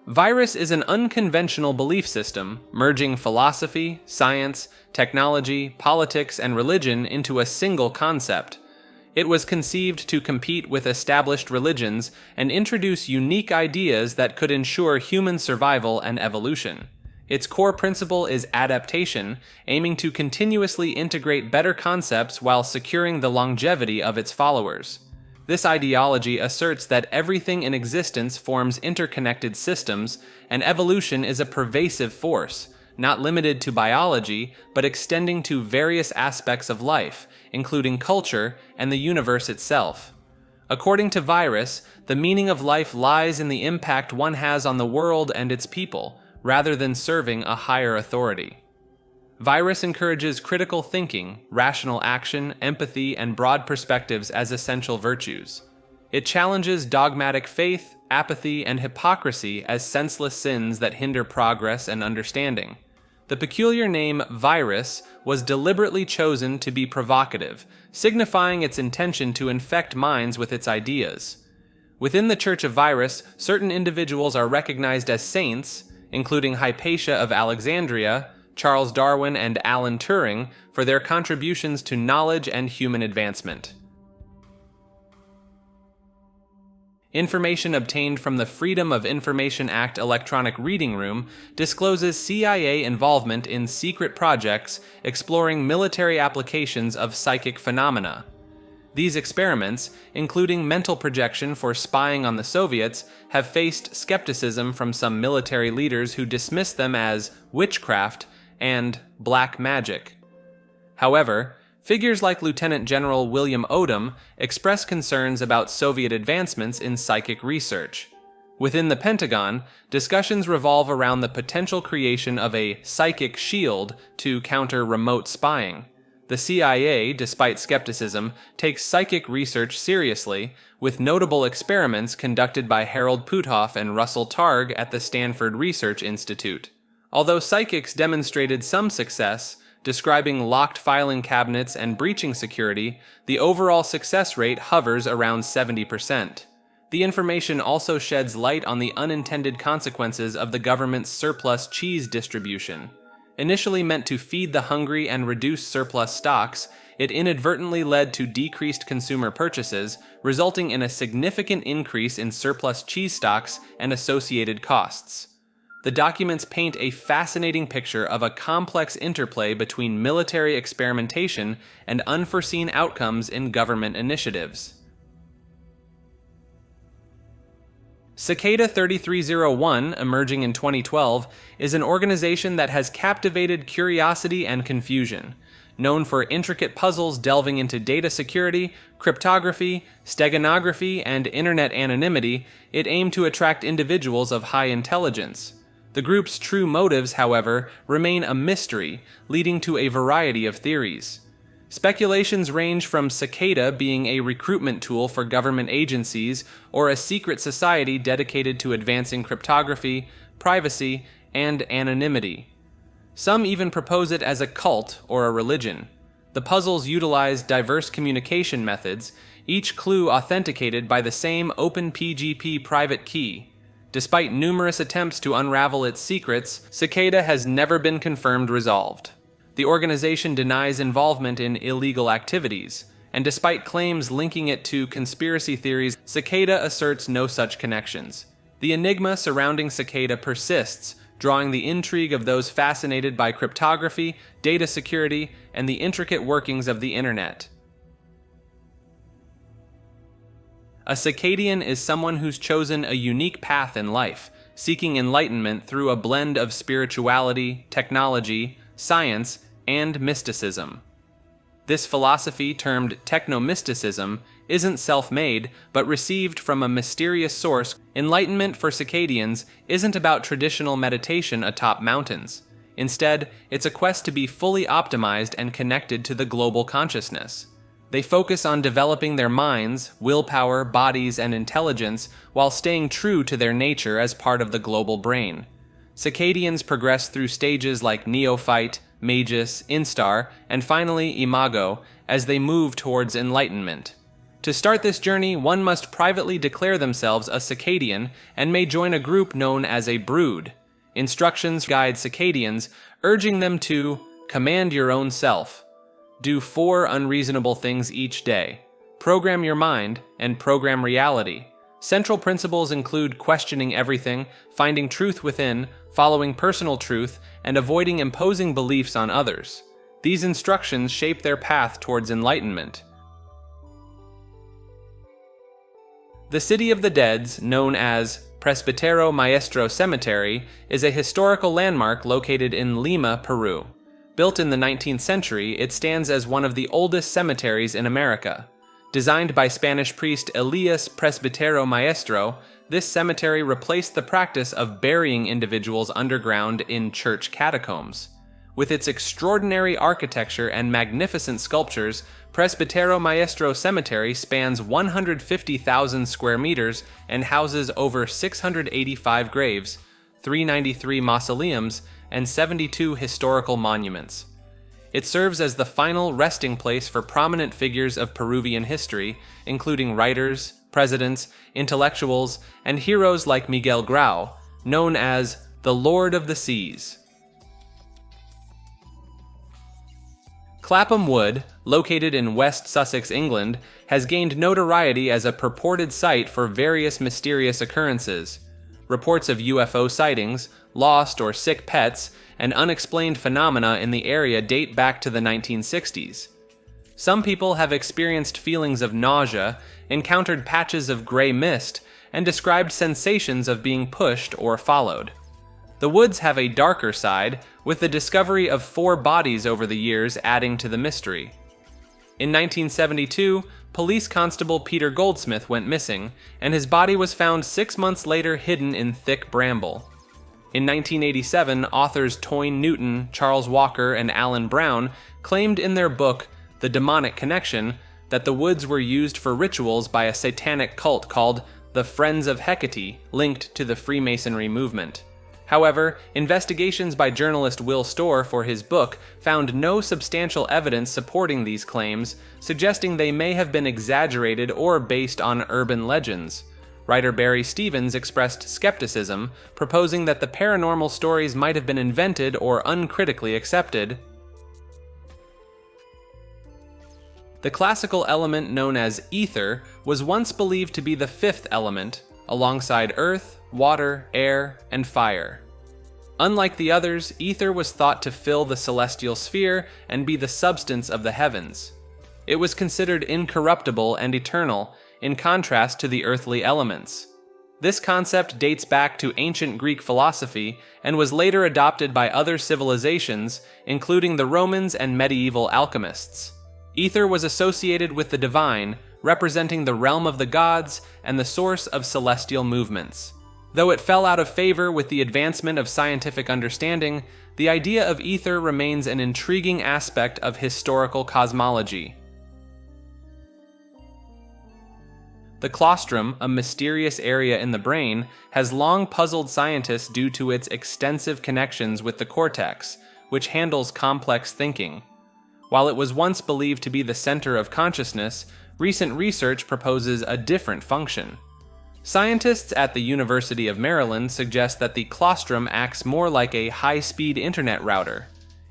[SPEAKER 1] Virus is an unconventional belief system, merging philosophy, science, technology, politics, and religion into a single concept. It was conceived to compete with established religions and introduce unique ideas that could ensure human survival and evolution. Its core principle is adaptation, aiming to continuously integrate better concepts while securing the longevity of its followers. This ideology asserts that everything in existence forms interconnected systems, and evolution is a pervasive force, not limited to biology, but extending to various aspects of life, including culture and the universe itself. According to Virus, the meaning of life lies in the impact one has on the world and its people, rather than serving a higher authority. Virus encourages critical thinking, rational action, empathy, and broad perspectives as essential virtues. It challenges dogmatic faith, apathy, and hypocrisy as senseless sins that hinder progress and understanding. The peculiar name Virus was deliberately chosen to be provocative, signifying its intention to infect minds with its ideas. Within the Church of Virus, certain individuals are recognized as saints, including Hypatia of Alexandria, Charles Darwin, and Alan Turing, for their contributions to knowledge and human advancement. Information obtained from the Freedom of Information Act electronic reading room discloses CIA involvement in secret projects exploring military applications of psychic phenomena. These experiments, including mental projection for spying on the Soviets, have faced skepticism from some military leaders who dismiss them as witchcraft and black magic. However, figures like Lieutenant General William Odom express concerns about Soviet advancements in psychic research. Within the Pentagon, discussions revolve around the potential creation of a psychic shield to counter remote spying. The CIA, despite skepticism, takes psychic research seriously, with notable experiments conducted by Harold Puthoff and Russell Targ at the Stanford Research Institute. Although psychics demonstrated some success, describing locked filing cabinets and breaching security, the overall success rate hovers around 70%. The information also sheds light on the unintended consequences of the government's surplus cheese distribution. Initially meant to feed the hungry and reduce surplus stocks, it inadvertently led to decreased consumer purchases, resulting in a significant increase in surplus cheese stocks and associated costs. The documents paint a fascinating picture of a complex interplay between military experimentation and unforeseen outcomes in government initiatives. Cicada 3301, emerging in 2012, is an organization that has captivated curiosity and confusion. Known for intricate puzzles delving into data security, cryptography, steganography, and internet anonymity, it aimed to attract individuals of high intelligence. The group's true motives, however, remain a mystery, leading to a variety of theories. Speculations range from cicada being a recruitment tool for government agencies or a secret society dedicated to advancing cryptography, privacy, and anonymity. Some even propose it as a cult or a religion. The puzzles utilize diverse communication methods, each clue authenticated by the same OpenPGP private key. Despite numerous attempts to unravel its secrets, Cicada has never been confirmed resolved. The organization denies involvement in illegal activities, and despite claims linking it to conspiracy theories, Cicada asserts no such connections. The enigma surrounding Cicada persists, drawing the intrigue of those fascinated by cryptography, data security, and the intricate workings of the internet. A Cicadian is someone who's chosen a unique path in life, seeking enlightenment through a blend of spirituality, technology, science, and mysticism. This philosophy, termed technomysticism, isn't self-made, but received from a mysterious source. Enlightenment for Cicadians isn't about traditional meditation atop mountains. Instead, it's a quest to be fully optimized and connected to the global consciousness. They focus on developing their minds, willpower, bodies, and intelligence while staying true to their nature as part of the global brain. Cicadians progress through stages like Neophyte, Magus, Instar, and finally Imago as they move towards enlightenment. To start this journey, one must privately declare themselves a Cicadian and may join a group known as a brood. Instructions guide Cicadians, urging them to command your own self, do 4 unreasonable things each day, program your mind, and program reality. Central principles include questioning everything, finding truth within, following personal truth, and avoiding imposing beliefs on others. These instructions shape their path towards enlightenment. The City of the Deads, known as Presbítero Maestro Cemetery, is a historical landmark located in Lima, Peru. Built in the 19th century, it stands as one of the oldest cemeteries in America. Designed by Spanish priest Elias Presbítero Maestro, this cemetery replaced the practice of burying individuals underground in church catacombs. With its extraordinary architecture and magnificent sculptures, Presbítero Maestro Cemetery spans 150,000 square meters and houses over 685 graves, 393 mausoleums, and 72 historical monuments. It serves as the final resting place for prominent figures of Peruvian history, including writers, presidents, intellectuals, and heroes like Miguel Grau, known as the Lord of the Seas. Clapham Wood, located in West Sussex, England, has gained notoriety as a purported site for various mysterious occurrences. Reports of UFO sightings, lost or sick pets, and unexplained phenomena in the area date back to the 1960s. Some people have experienced feelings of nausea, encountered patches of gray mist, and described sensations of being pushed or followed. The woods have a darker side, with the discovery of 4 bodies over the years adding to the mystery. In 1972, police constable Peter Goldsmith went missing, and his body was found 6 months later hidden in thick bramble. In 1987, authors Toyne Newton, Charles Walker, and Alan Brown claimed in their book, The Demonic Connection, that the woods were used for rituals by a satanic cult called the Friends of Hecate, linked to the Freemasonry movement. However, investigations by journalist Will Storr for his book found no substantial evidence supporting these claims, suggesting they may have been exaggerated or based on urban legends. Writer Barry Stevens expressed skepticism, proposing that the paranormal stories might have been invented or uncritically accepted. The classical element known as ether was once believed to be the 5th element, alongside earth, water, air, and fire. Unlike the others, ether was thought to fill the celestial sphere and be the substance of the heavens. It was considered incorruptible and eternal, in contrast to the earthly elements. This concept dates back to ancient Greek philosophy and was later adopted by other civilizations, including the Romans and medieval alchemists. Ether was associated with the divine, representing the realm of the gods and the source of celestial movements. Though it fell out of favor with the advancement of scientific understanding, the idea of ether remains an intriguing aspect of historical cosmology. The claustrum, a mysterious area in the brain, has long puzzled scientists due to its extensive connections with the cortex, which handles complex thinking. While it was once believed to be the center of consciousness, recent research proposes a different function. Scientists at the University of Maryland suggest that the claustrum acts more like a high-speed internet router.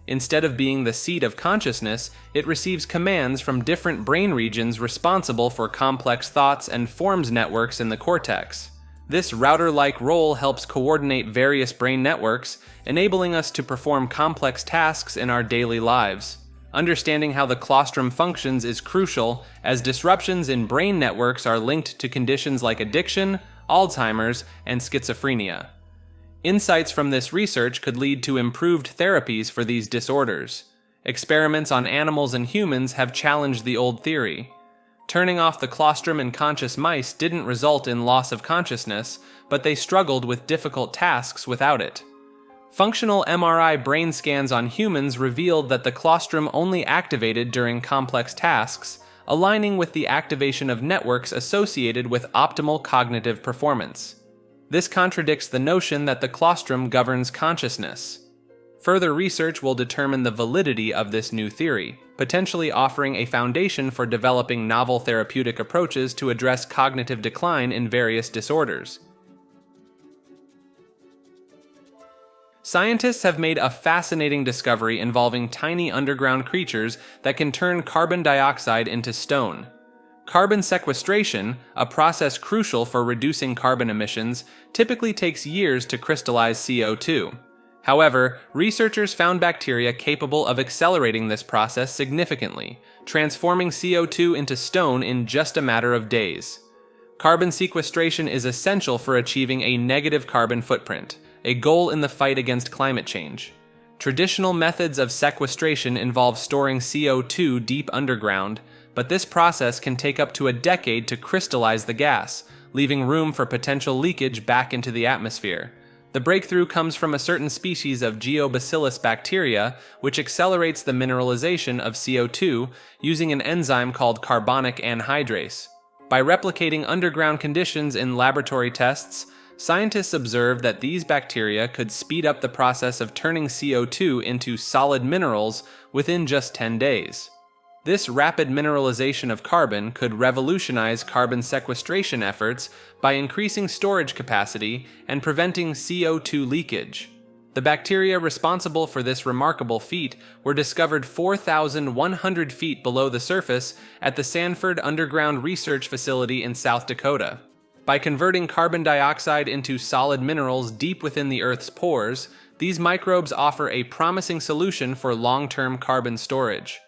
[SPEAKER 1] Instead of being the seat of consciousness, it receives commands from different brain regions responsible for complex thoughts and forms networks in the cortex. This router-like role helps coordinate various brain networks, enabling us to perform complex tasks in our daily lives. Understanding how the claustrum functions is crucial, as disruptions in brain networks are linked to conditions like addiction, Alzheimer's, and schizophrenia. Insights from this research could lead to improved therapies for these disorders. Experiments on animals and humans have challenged the old theory. Turning off the claustrum in conscious mice didn't result in loss of consciousness, but they struggled with difficult tasks without it. Functional MRI brain scans on humans revealed that the claustrum only activated during complex tasks, aligning with the activation of networks associated with optimal cognitive performance. This contradicts the notion that the claustrum governs consciousness. Further research will determine the validity of this new theory, potentially offering a foundation for developing novel therapeutic approaches to address cognitive decline in various disorders. Scientists have made a fascinating discovery involving tiny underground creatures that can turn carbon dioxide into stone. Carbon sequestration, a process crucial for reducing carbon emissions, typically takes years to crystallize CO2. However, researchers found bacteria capable of accelerating this process significantly, transforming CO2 into stone in just a matter of days. Carbon sequestration is essential for achieving a negative carbon footprint, a goal in the fight against climate change. Traditional methods of sequestration involve storing CO2 deep underground, but this process can take up to a decade to crystallize the gas, leaving room for potential leakage back into the atmosphere. The breakthrough comes from a certain species of Geobacillus bacteria, which accelerates the mineralization of CO2 using an enzyme called carbonic anhydrase. By replicating underground conditions in laboratory tests, scientists observed that these bacteria could speed up the process of turning CO2 into solid minerals within just 10 days. This rapid mineralization of carbon could revolutionize carbon sequestration efforts by increasing storage capacity and preventing CO2 leakage. The bacteria responsible for this remarkable feat were discovered 4,100 feet below the surface at the Sanford Underground Research Facility in South Dakota. By converting carbon dioxide into solid minerals deep within the Earth's pores, these microbes offer a promising solution for long-term carbon storage.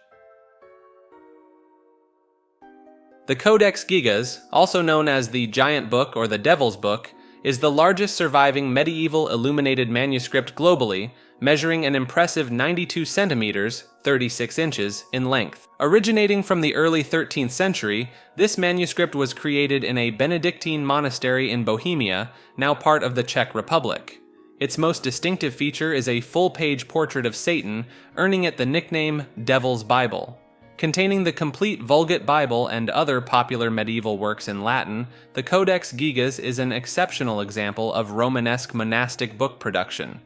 [SPEAKER 1] The Codex Gigas, also known as the Giant Book or the Devil's Book, is the largest surviving medieval illuminated manuscript globally, measuring an impressive 92 centimeters, 36 inches, in length. Originating from the early 13th century, this manuscript was created in a Benedictine monastery in Bohemia, now part of the Czech Republic. Its most distinctive feature is a full-page portrait of Satan, earning it the nickname Devil's Bible. Containing the complete Vulgate Bible and other popular medieval works in Latin, the Codex Gigas is an exceptional example of Romanesque monastic book production.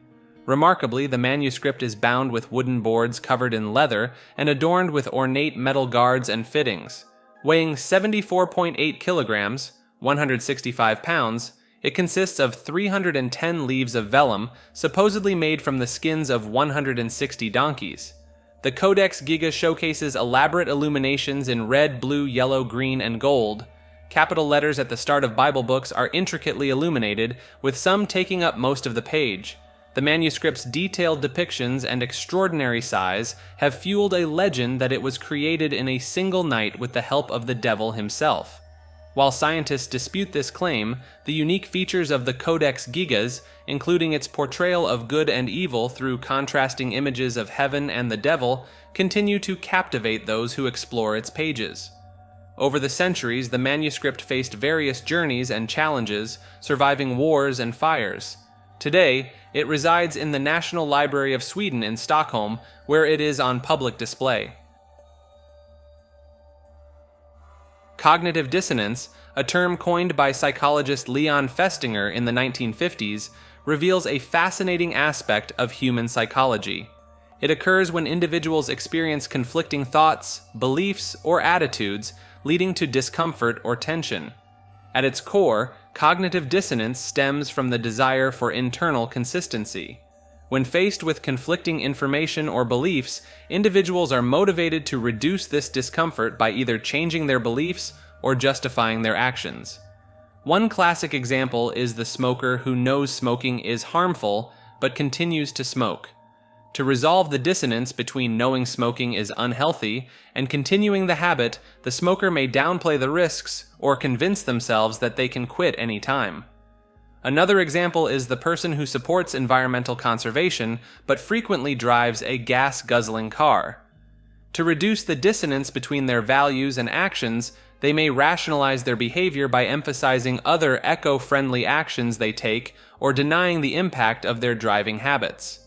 [SPEAKER 1] Remarkably, the manuscript is bound with wooden boards covered in leather and adorned with ornate metal guards and fittings. Weighing 74.8 kilograms, 165 pounds, it consists of 310 leaves of vellum, supposedly made from the skins of 160 donkeys. The Codex Giga showcases elaborate illuminations in red, blue, yellow, green, and gold. Capital letters at the start of Bible books are intricately illuminated, with some taking up most of the page. The manuscript's detailed depictions and extraordinary size have fueled a legend that it was created in a single night with the help of the devil himself. While scientists dispute this claim, the unique features of the Codex Gigas, including its portrayal of good and evil through contrasting images of heaven and the devil, continue to captivate those who explore its pages. Over the centuries, the manuscript faced various journeys and challenges, surviving wars and fires. Today, it resides in the National Library of Sweden in Stockholm, where it is on public display. Cognitive dissonance, a term coined by psychologist Leon Festinger in the 1950s, reveals a fascinating aspect of human psychology. It occurs when individuals experience conflicting thoughts, beliefs, or attitudes, leading to discomfort or tension. At its core, cognitive dissonance stems from the desire for internal consistency. When faced with conflicting information or beliefs, individuals are motivated to reduce this discomfort by either changing their beliefs or justifying their actions. One classic example is the smoker who knows smoking is harmful but continues to smoke. To resolve the dissonance between knowing smoking is unhealthy and continuing the habit, the smoker may downplay the risks or convince themselves that they can quit any time. Another example is the person who supports environmental conservation but frequently drives a gas-guzzling car. To reduce the dissonance between their values and actions, they may rationalize their behavior by emphasizing other eco-friendly actions they take or denying the impact of their driving habits.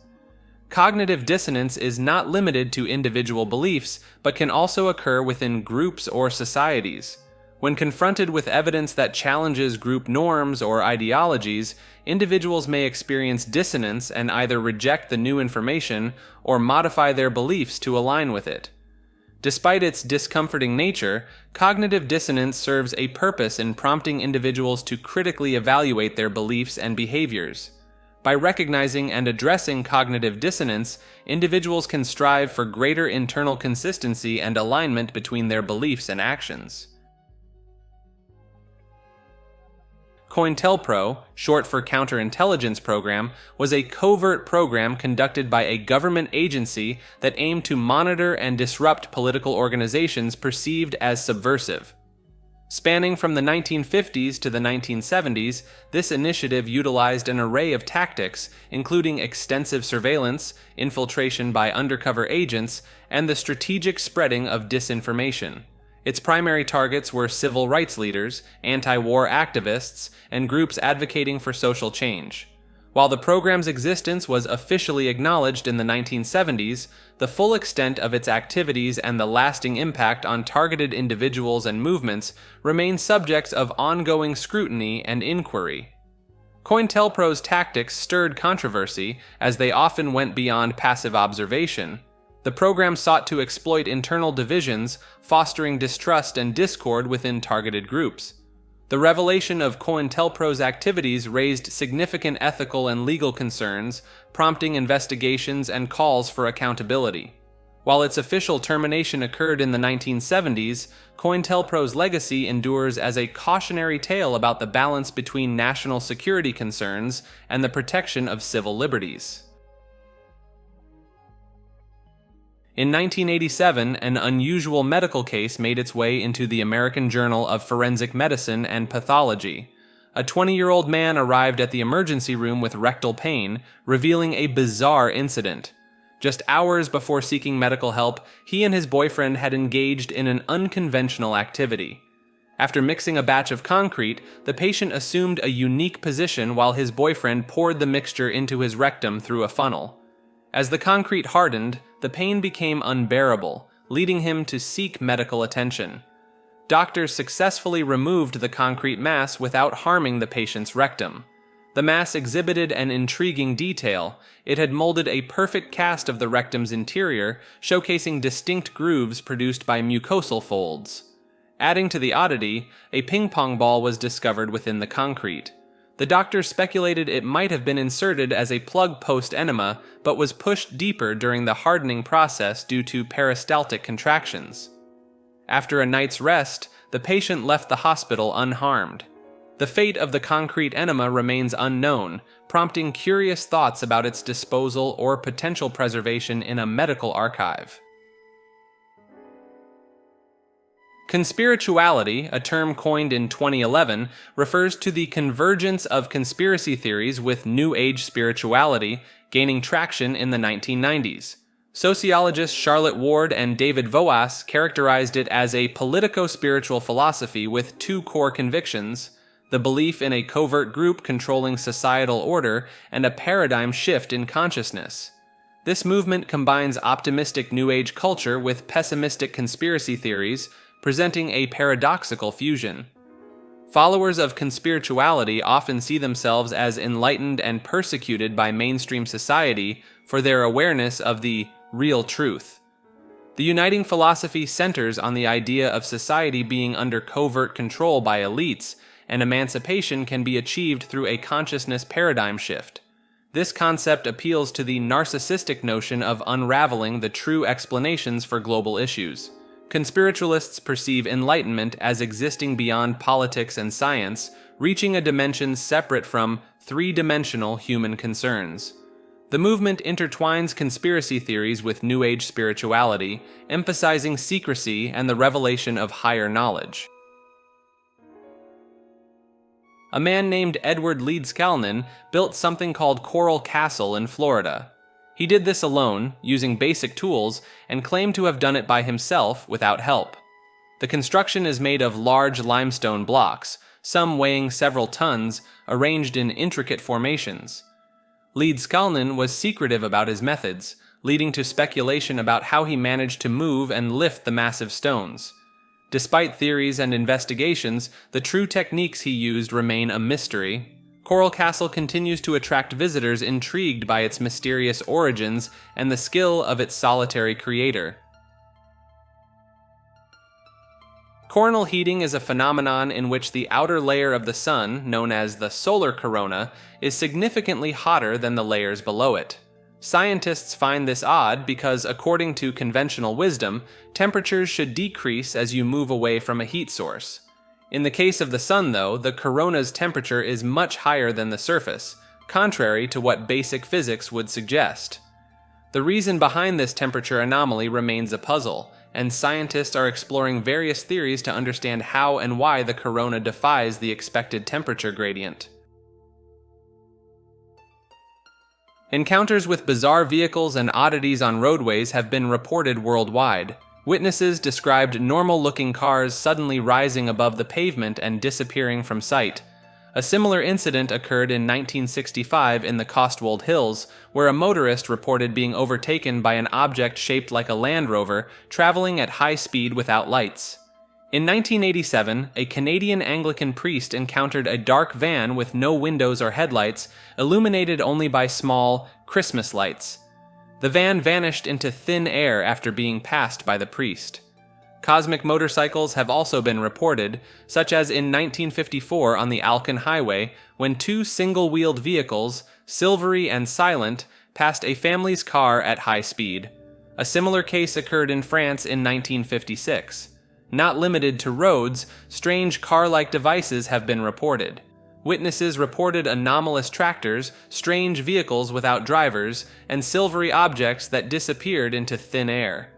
[SPEAKER 1] Cognitive dissonance is not limited to individual beliefs, but can also occur within groups or societies. When confronted with evidence that challenges group norms or ideologies, individuals may experience dissonance and either reject the new information or modify their beliefs to align with it. Despite its discomforting nature, cognitive dissonance serves a purpose in prompting individuals to critically evaluate their beliefs and behaviors. By recognizing and addressing cognitive dissonance, individuals can strive for greater internal consistency and alignment between their beliefs and actions. COINTELPRO, short for Counterintelligence Program, was a covert program conducted by a government agency that aimed to monitor and disrupt political organizations perceived as subversive. Spanning from the 1950s to the 1970s, this initiative utilized an array of tactics, including extensive surveillance, infiltration by undercover agents, and the strategic spreading of disinformation. Its primary targets were civil rights leaders, anti-war activists, and groups advocating for social change. While the program's existence was officially acknowledged in the 1970s, the full extent of its activities and the lasting impact on targeted individuals and movements remain subjects of ongoing scrutiny and inquiry. COINTELPRO's tactics stirred controversy, as they often went beyond passive observation. The program sought to exploit internal divisions, fostering distrust and discord within targeted groups. The revelation of COINTELPRO's activities raised significant ethical and legal concerns, prompting investigations and calls for accountability. While its official termination occurred in the 1970s, COINTELPRO's legacy endures as a cautionary tale about the balance between national security concerns and the protection of civil liberties. In 1987, an unusual medical case made its way into the American Journal of Forensic Medicine and Pathology. A 20-year-old man arrived at the emergency room with rectal pain, revealing a bizarre incident. Just hours before seeking medical help, he and his boyfriend had engaged in an unconventional activity. After mixing a batch of concrete, the patient assumed a unique position while his boyfriend poured the mixture into his rectum through a funnel. As the concrete hardened, the pain became unbearable, leading him to seek medical attention. Doctors successfully removed the concrete mass without harming the patient's rectum. The mass exhibited an intriguing detail. It had molded a perfect cast of the rectum's interior, showcasing distinct grooves produced by mucosal folds. Adding to the oddity, a ping-pong ball was discovered within the concrete. The doctor speculated it might have been inserted as a plug post enema, but was pushed deeper during the hardening process due to peristaltic contractions. After a night's rest, the patient left the hospital unharmed. The fate of the concrete enema remains unknown, prompting curious thoughts about its disposal or potential preservation in a medical archive. Conspirituality, a term coined in 2011, refers to the convergence of conspiracy theories with New Age spirituality, gaining traction in the 1990s. Sociologists Charlotte Ward and David Voas characterized it as a politico-spiritual philosophy with two core convictions: the belief in a covert group controlling societal order and a paradigm shift in consciousness. This movement combines optimistic New Age culture with pessimistic conspiracy theories, presenting a paradoxical fusion. Followers of conspirituality often see themselves as enlightened and persecuted by mainstream society for their awareness of the real truth. The uniting philosophy centers on the idea of society being under covert control by elites, and emancipation can be achieved through a consciousness paradigm shift. This concept appeals to the narcissistic notion of unraveling the true explanations for global issues. Conspiritualists perceive enlightenment as existing beyond politics and science, reaching a dimension separate from three-dimensional human concerns. The movement intertwines conspiracy theories with New Age spirituality, emphasizing secrecy and the revelation of higher knowledge. A man named Edward Leedskalnin built something called Coral Castle in Florida. He did this alone, using basic tools, and claimed to have done it by himself without help. The construction is made of large limestone blocks, some weighing several tons, arranged in intricate formations. Leedskalnin was secretive about his methods, leading to speculation about how he managed to move and lift the massive stones. Despite theories and investigations, the true techniques he used remain a mystery. Coral Castle continues to attract visitors intrigued by its mysterious origins and the skill of its solitary creator. Coronal heating is a phenomenon in which the outer layer of the sun, known as the solar corona, is significantly hotter than the layers below it. Scientists find this odd because, according to conventional wisdom, temperatures should decrease as you move away from a heat source. In the case of the sun, though, the corona's temperature is much higher than the surface, contrary to what basic physics would suggest. The reason behind this temperature anomaly remains a puzzle, and scientists are exploring various theories to understand how and why the corona defies the expected temperature gradient. Encounters with bizarre vehicles and oddities on roadways have been reported worldwide. Witnesses described normal-looking cars suddenly rising above the pavement and disappearing from sight. A similar incident occurred in 1965 in the Cotswold Hills, where a motorist reported being overtaken by an object shaped like a Land Rover, traveling at high speed without lights. In 1987, a Canadian Anglican priest encountered a dark van with no windows or headlights, illuminated only by small Christmas lights. The van vanished into thin air after being passed by the priest. Cosmic motorcycles have also been reported, such as in 1954 on the Alcan Highway, when two single-wheeled vehicles, silvery and silent, passed a family's car at high speed. A similar case occurred in France in 1956. Not limited to roads, strange car-like devices have been reported. Witnesses reported anomalous tractors, strange vehicles without drivers, and silvery objects that disappeared into thin air.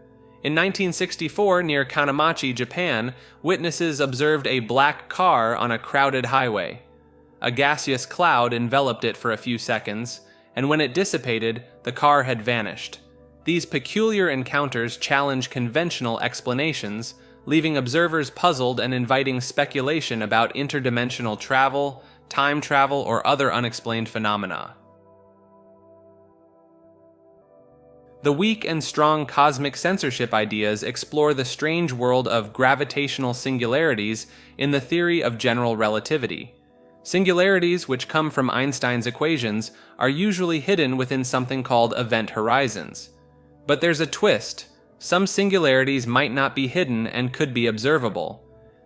[SPEAKER 1] In 1964, near Kanemachi, Japan, witnesses observed a black car on a crowded highway. A gaseous cloud enveloped it for a few seconds, and when it dissipated, the car had vanished. These peculiar encounters challenge conventional explanations, leaving observers puzzled and inviting speculation about interdimensional travel, time travel, or other unexplained phenomena. The weak and strong cosmic censorship ideas explore the strange world of gravitational singularities in the theory of general relativity. Singularities, which come from Einstein's equations, are usually hidden within something called event horizons. But there's a twist. Some singularities might not be hidden and could be observable.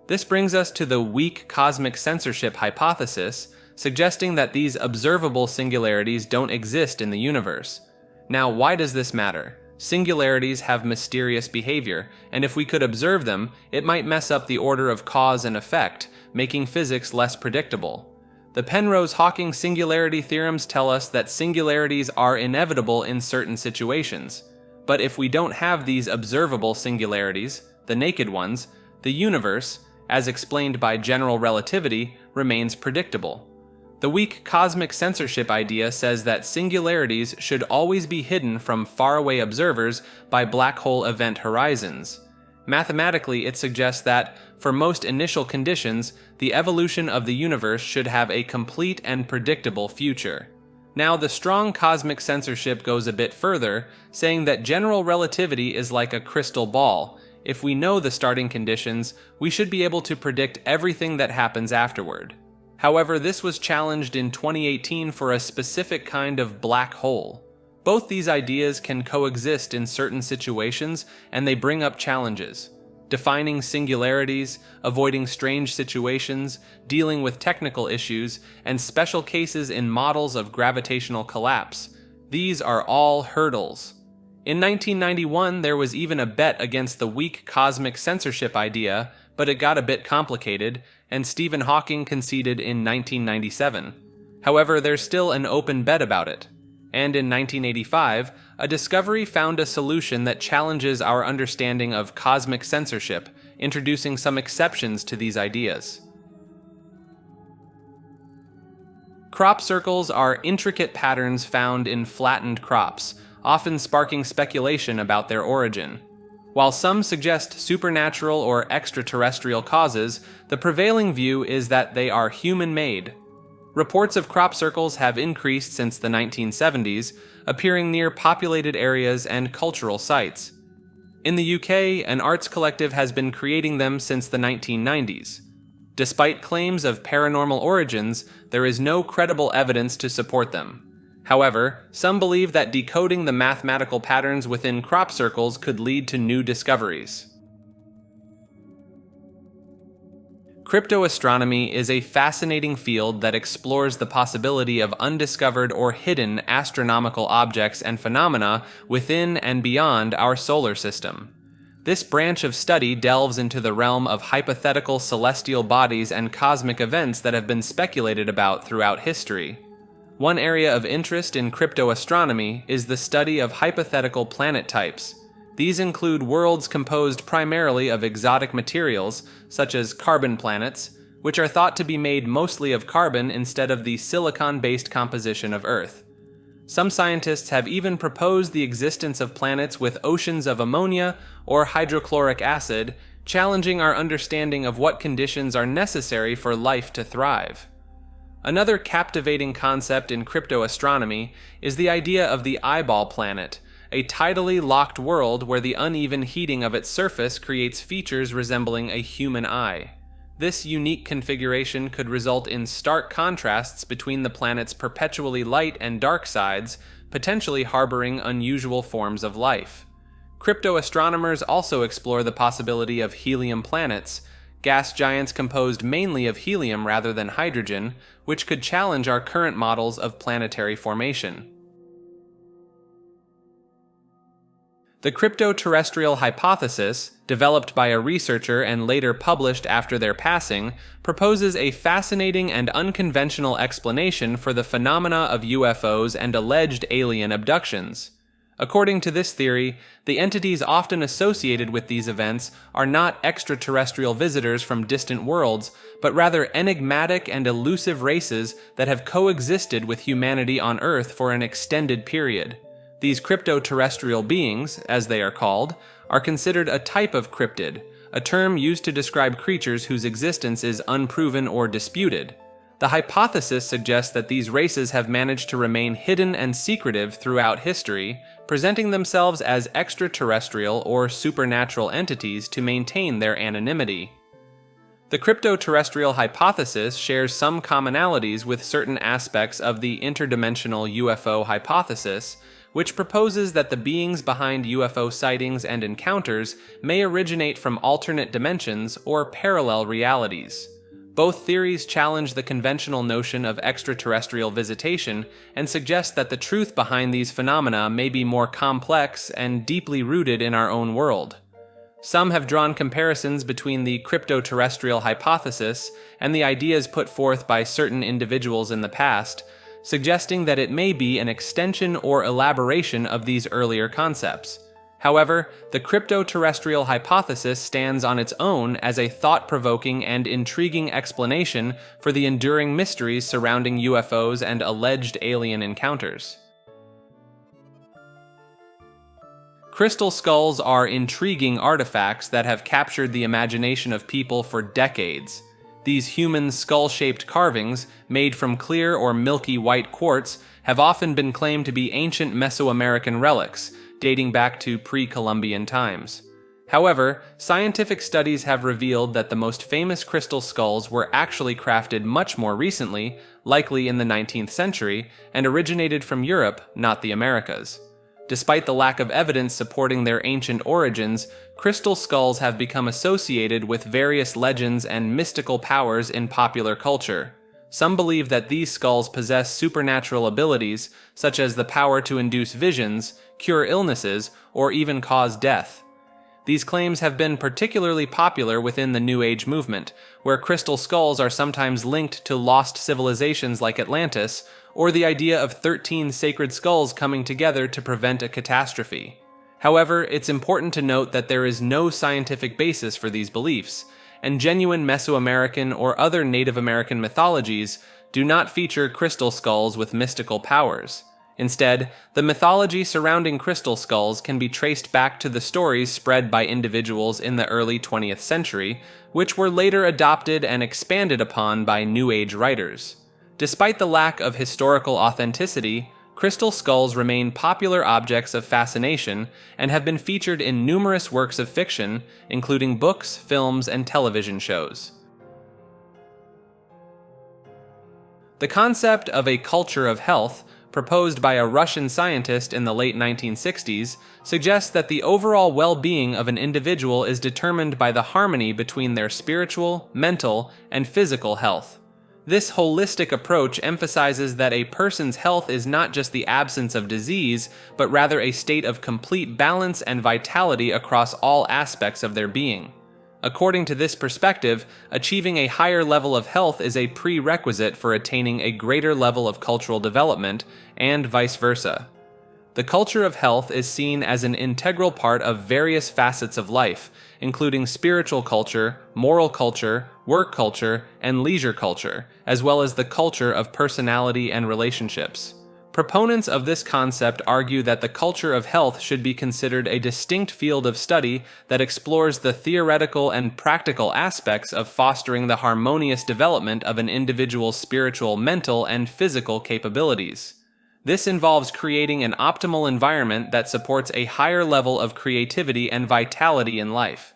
[SPEAKER 1] This brings us to the weak cosmic censorship hypothesis, suggesting that these observable singularities don't exist in the universe. Now, why does this matter? Singularities have mysterious behavior, and if we could observe them, it might mess up the order of cause and effect, making physics less predictable. The Penrose-Hawking singularity theorems tell us that singularities are inevitable in certain situations. But if we don't have these observable singularities, the naked ones, the universe, as explained by general relativity, remains predictable. The weak cosmic censorship idea says that singularities should always be hidden from faraway observers by black hole event horizons. Mathematically, it suggests that, for most initial conditions, the evolution of the universe should have a complete and predictable future. Now, the strong cosmic censorship goes a bit further, saying that general relativity is like a crystal ball. If we know the starting conditions, we should be able to predict everything that happens afterward. However, this was challenged in 2018 for a specific kind of black hole. Both these ideas can coexist in certain situations, and they bring up challenges. Defining singularities, avoiding strange situations, dealing with technical issues, and special cases in models of gravitational collapse. These are all hurdles. In 1991, there was even a bet against the weak cosmic censorship idea, but it got a bit complicated, and Stephen Hawking conceded in 1997. However, there's still an open bet about it. And in 1985, a discovery found a solution that challenges our understanding of cosmic censorship, introducing some exceptions to these ideas. Crop circles are intricate patterns found in flattened crops, often sparking speculation about their origin. While some suggest supernatural or extraterrestrial causes, the prevailing view is that they are human-made. Reports of crop circles have increased since the 1970s, appearing near populated areas and cultural sites. In the UK, an arts collective has been creating them since the 1990s. Despite claims of paranormal origins, there is no credible evidence to support them. However, some believe that decoding the mathematical patterns within crop circles could lead to new discoveries. Cryptoastronomy is a fascinating field that explores the possibility of undiscovered or hidden astronomical objects and phenomena within and beyond our solar system. This branch of study delves into the realm of hypothetical celestial bodies and cosmic events that have been speculated about throughout history. One area of interest in cryptoastronomy is the study of hypothetical planet types. These include worlds composed primarily of exotic materials, such as carbon planets, which are thought to be made mostly of carbon instead of the silicon-based composition of Earth. Some scientists have even proposed the existence of planets with oceans of ammonia or hydrochloric acid, challenging our understanding of what conditions are necessary for life to thrive. Another captivating concept in cryptoastronomy is the idea of the eyeball planet, a tidally locked world where the uneven heating of its surface creates features resembling a human eye. This unique configuration could result in stark contrasts between the planet's perpetually light and dark sides, potentially harboring unusual forms of life. Cryptoastronomers also explore the possibility of helium planets, gas giants composed mainly of helium rather than hydrogen, which could challenge our current models of planetary formation. The cryptoterrestrial hypothesis, developed by a researcher and later published after their passing, proposes a fascinating and unconventional explanation for the phenomena of UFOs and alleged alien abductions. According to this theory, the entities often associated with these events are not extraterrestrial visitors from distant worlds, but rather enigmatic and elusive races that have coexisted with humanity on Earth for an extended period. These cryptoterrestrial beings, as they are called, are considered a type of cryptid, a term used to describe creatures whose existence is unproven or disputed. The hypothesis suggests that these races have managed to remain hidden and secretive throughout history, presenting themselves as extraterrestrial or supernatural entities to maintain their anonymity. The cryptoterrestrial hypothesis shares some commonalities with certain aspects of the interdimensional UFO hypothesis, which proposes that the beings behind UFO sightings and encounters may originate from alternate dimensions or parallel realities. Both theories challenge the conventional notion of extraterrestrial visitation and suggest that the truth behind these phenomena may be more complex and deeply rooted in our own world. Some have drawn comparisons between the cryptoterrestrial hypothesis and the ideas put forth by certain individuals in the past, suggesting that it may be an extension or elaboration of these earlier concepts. However, the crypto-terrestrial hypothesis stands on its own as a thought-provoking and intriguing explanation for the enduring mysteries surrounding UFOs and alleged alien encounters. Crystal skulls are intriguing artifacts that have captured the imagination of people for decades. These human skull-shaped carvings, made from clear or milky white quartz, have often been claimed to be ancient Mesoamerican relics, dating back to pre-Columbian times. However, scientific studies have revealed that the most famous crystal skulls were actually crafted much more recently, likely in the 19th century, and originated from Europe, not the Americas. Despite the lack of evidence supporting their ancient origins, crystal skulls have become associated with various legends and mystical powers in popular culture. Some believe that these skulls possess supernatural abilities, such as the power to induce visions, cure illnesses, or even cause death. These claims have been particularly popular within the New Age movement, where crystal skulls are sometimes linked to lost civilizations like Atlantis, or the idea of 13 sacred skulls coming together to prevent a catastrophe. However, it's important to note that there is no scientific basis for these beliefs, and genuine Mesoamerican or other Native American mythologies do not feature crystal skulls with mystical powers. Instead, the mythology surrounding crystal skulls can be traced back to the stories spread by individuals in the early 20th century, which were later adopted and expanded upon by New Age writers. Despite the lack of historical authenticity, crystal skulls remain popular objects of fascination and have been featured in numerous works of fiction, including books, films, and television shows. The concept of a culture of health, proposed by a Russian scientist in the late 1960s, suggests that the overall well-being of an individual is determined by the harmony between their spiritual, mental, and physical health. This holistic approach emphasizes that a person's health is not just the absence of disease, but rather a state of complete balance and vitality across all aspects of their being. According to this perspective, achieving a higher level of health is a prerequisite for attaining a greater level of cultural development, and vice versa. The culture of health is seen as an integral part of various facets of life, including spiritual culture, moral culture, work culture, and leisure culture, as well as the culture of personality and relationships. Proponents of this concept argue that the culture of health should be considered a distinct field of study that explores the theoretical and practical aspects of fostering the harmonious development of an individual's spiritual, mental, and physical capabilities. This involves creating an optimal environment that supports a higher level of creativity and vitality in life.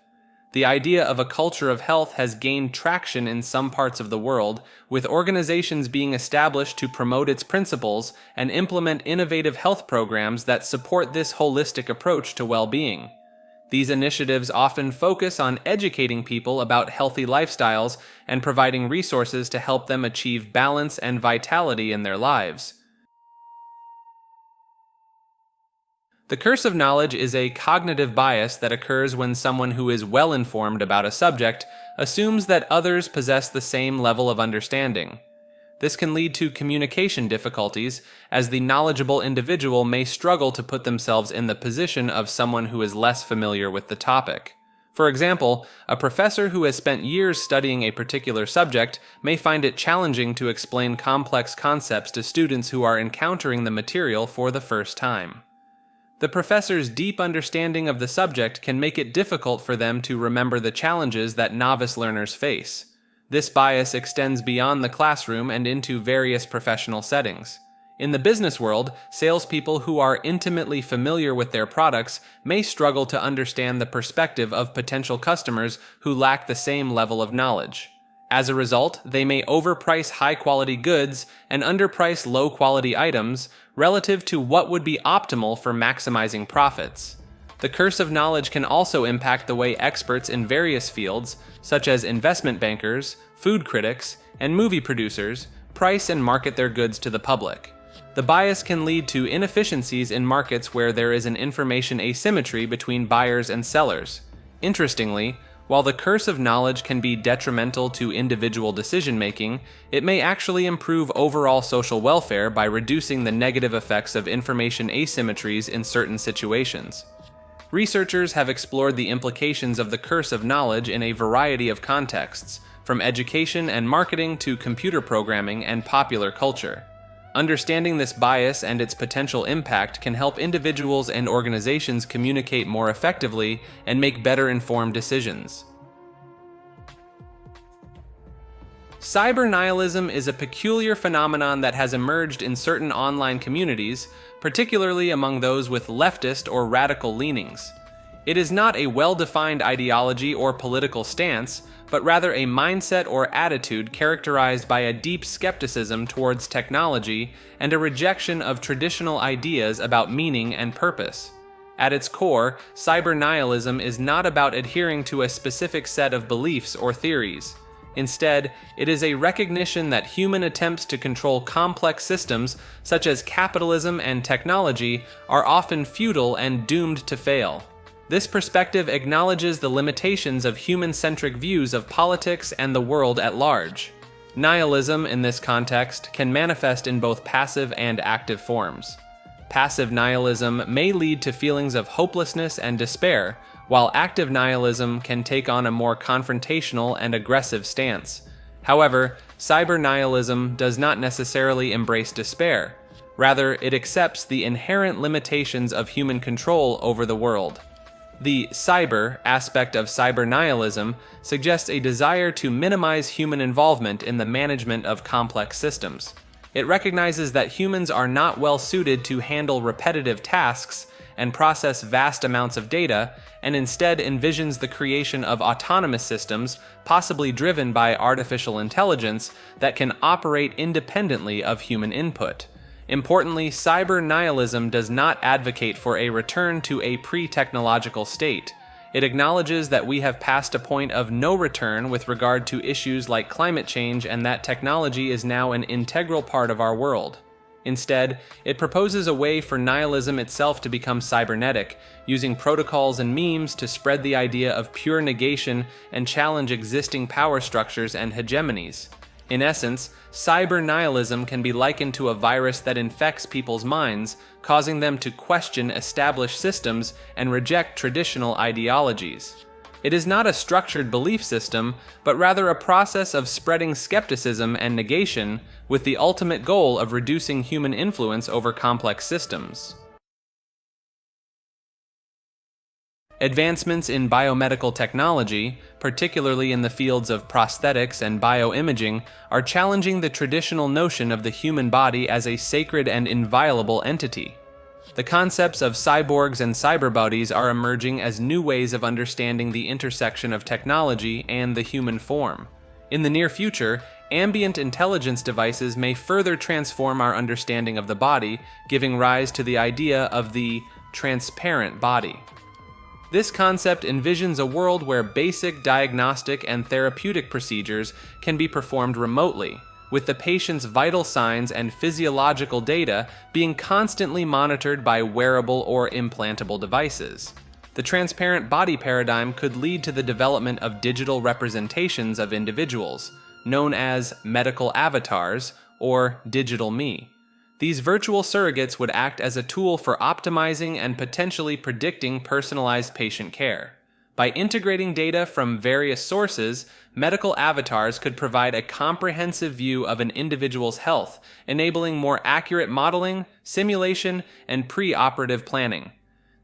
[SPEAKER 1] The idea of a culture of health has gained traction in some parts of the world, with organizations being established to promote its principles and implement innovative health programs that support this holistic approach to well-being. These initiatives often focus on educating people about healthy lifestyles and providing resources to help them achieve balance and vitality in their lives. The curse of knowledge is a cognitive bias that occurs when someone who is well informed about a subject assumes that others possess the same level of understanding. This can lead to communication difficulties, as the knowledgeable individual may struggle to put themselves in the position of someone who is less familiar with the topic. For example, a professor who has spent years studying a particular subject may find it challenging to explain complex concepts to students who are encountering the material for the first time. The professor's deep understanding of the subject can make it difficult for them to remember the challenges that novice learners face. This bias extends beyond the classroom and into various professional settings. In the business world, salespeople who are intimately familiar with their products may struggle to understand the perspective of potential customers who lack the same level of knowledge. As a result, they may overprice high-quality goods and underprice low-quality items relative to what would be optimal for maximizing profits. The curse of knowledge can also impact the way experts in various fields, such as investment bankers, food critics, and movie producers, price and market their goods to the public. The bias can lead to inefficiencies in markets where there is an information asymmetry between buyers and sellers. Interestingly, while the curse of knowledge can be detrimental to individual decision-making, it may actually improve overall social welfare by reducing the negative effects of information asymmetries in certain situations. Researchers have explored the implications of the curse of knowledge in a variety of contexts, from education and marketing to computer programming and popular culture. Understanding this bias and its potential impact can help individuals and organizations communicate more effectively and make better informed decisions. Cyber nihilism is a peculiar phenomenon that has emerged in certain online communities, particularly among those with leftist or radical leanings. It is not a well-defined ideology or political stance, but rather a mindset or attitude characterized by a deep skepticism towards technology and a rejection of traditional ideas about meaning and purpose. At its core, cyber nihilism is not about adhering to a specific set of beliefs or theories. Instead, it is a recognition that human attempts to control complex systems, such as capitalism and technology, are often futile and doomed to fail. This perspective acknowledges the limitations of human-centric views of politics and the world at large. Nihilism, in this context, can manifest in both passive and active forms. Passive nihilism may lead to feelings of hopelessness and despair, while active nihilism can take on a more confrontational and aggressive stance. However, cyber nihilism does not necessarily embrace despair. Rather, it accepts the inherent limitations of human control over the world. The cyber aspect of cyber nihilism suggests a desire to minimize human involvement in the management of complex systems. It recognizes that humans are not well suited to handle repetitive tasks and process vast amounts of data, and instead envisions the creation of autonomous systems, possibly driven by artificial intelligence, that can operate independently of human input. Importantly, cyber nihilism does not advocate for a return to a pre-technological state. It acknowledges that we have passed a point of no return with regard to issues like climate change and that technology is now an integral part of our world. Instead, it proposes a way for nihilism itself to become cybernetic, using protocols and memes to spread the idea of pure negation and challenge existing power structures and hegemonies. In essence, cyber nihilism can be likened to a virus that infects people's minds, causing them to question established systems and reject traditional ideologies. It is not a structured belief system, but rather a process of spreading skepticism and negation, with the ultimate goal of reducing human influence over complex systems. Advancements in biomedical technology, particularly in the fields of prosthetics and bioimaging, are challenging the traditional notion of the human body as a sacred and inviolable entity. The concepts of cyborgs and cyberbodies are emerging as new ways of understanding the intersection of technology and the human form. In the near future, ambient intelligence devices may further transform our understanding of the body, giving rise to the idea of the transparent body. This concept envisions a world where basic diagnostic and therapeutic procedures can be performed remotely, with the patient's vital signs and physiological data being constantly monitored by wearable or implantable devices. The transparent body paradigm could lead to the development of digital representations of individuals, known as medical avatars or digital me. These virtual surrogates would act as a tool for optimizing and potentially predicting personalized patient care. By integrating data from various sources, medical avatars could provide a comprehensive view of an individual's health, enabling more accurate modeling, simulation, and pre-operative planning.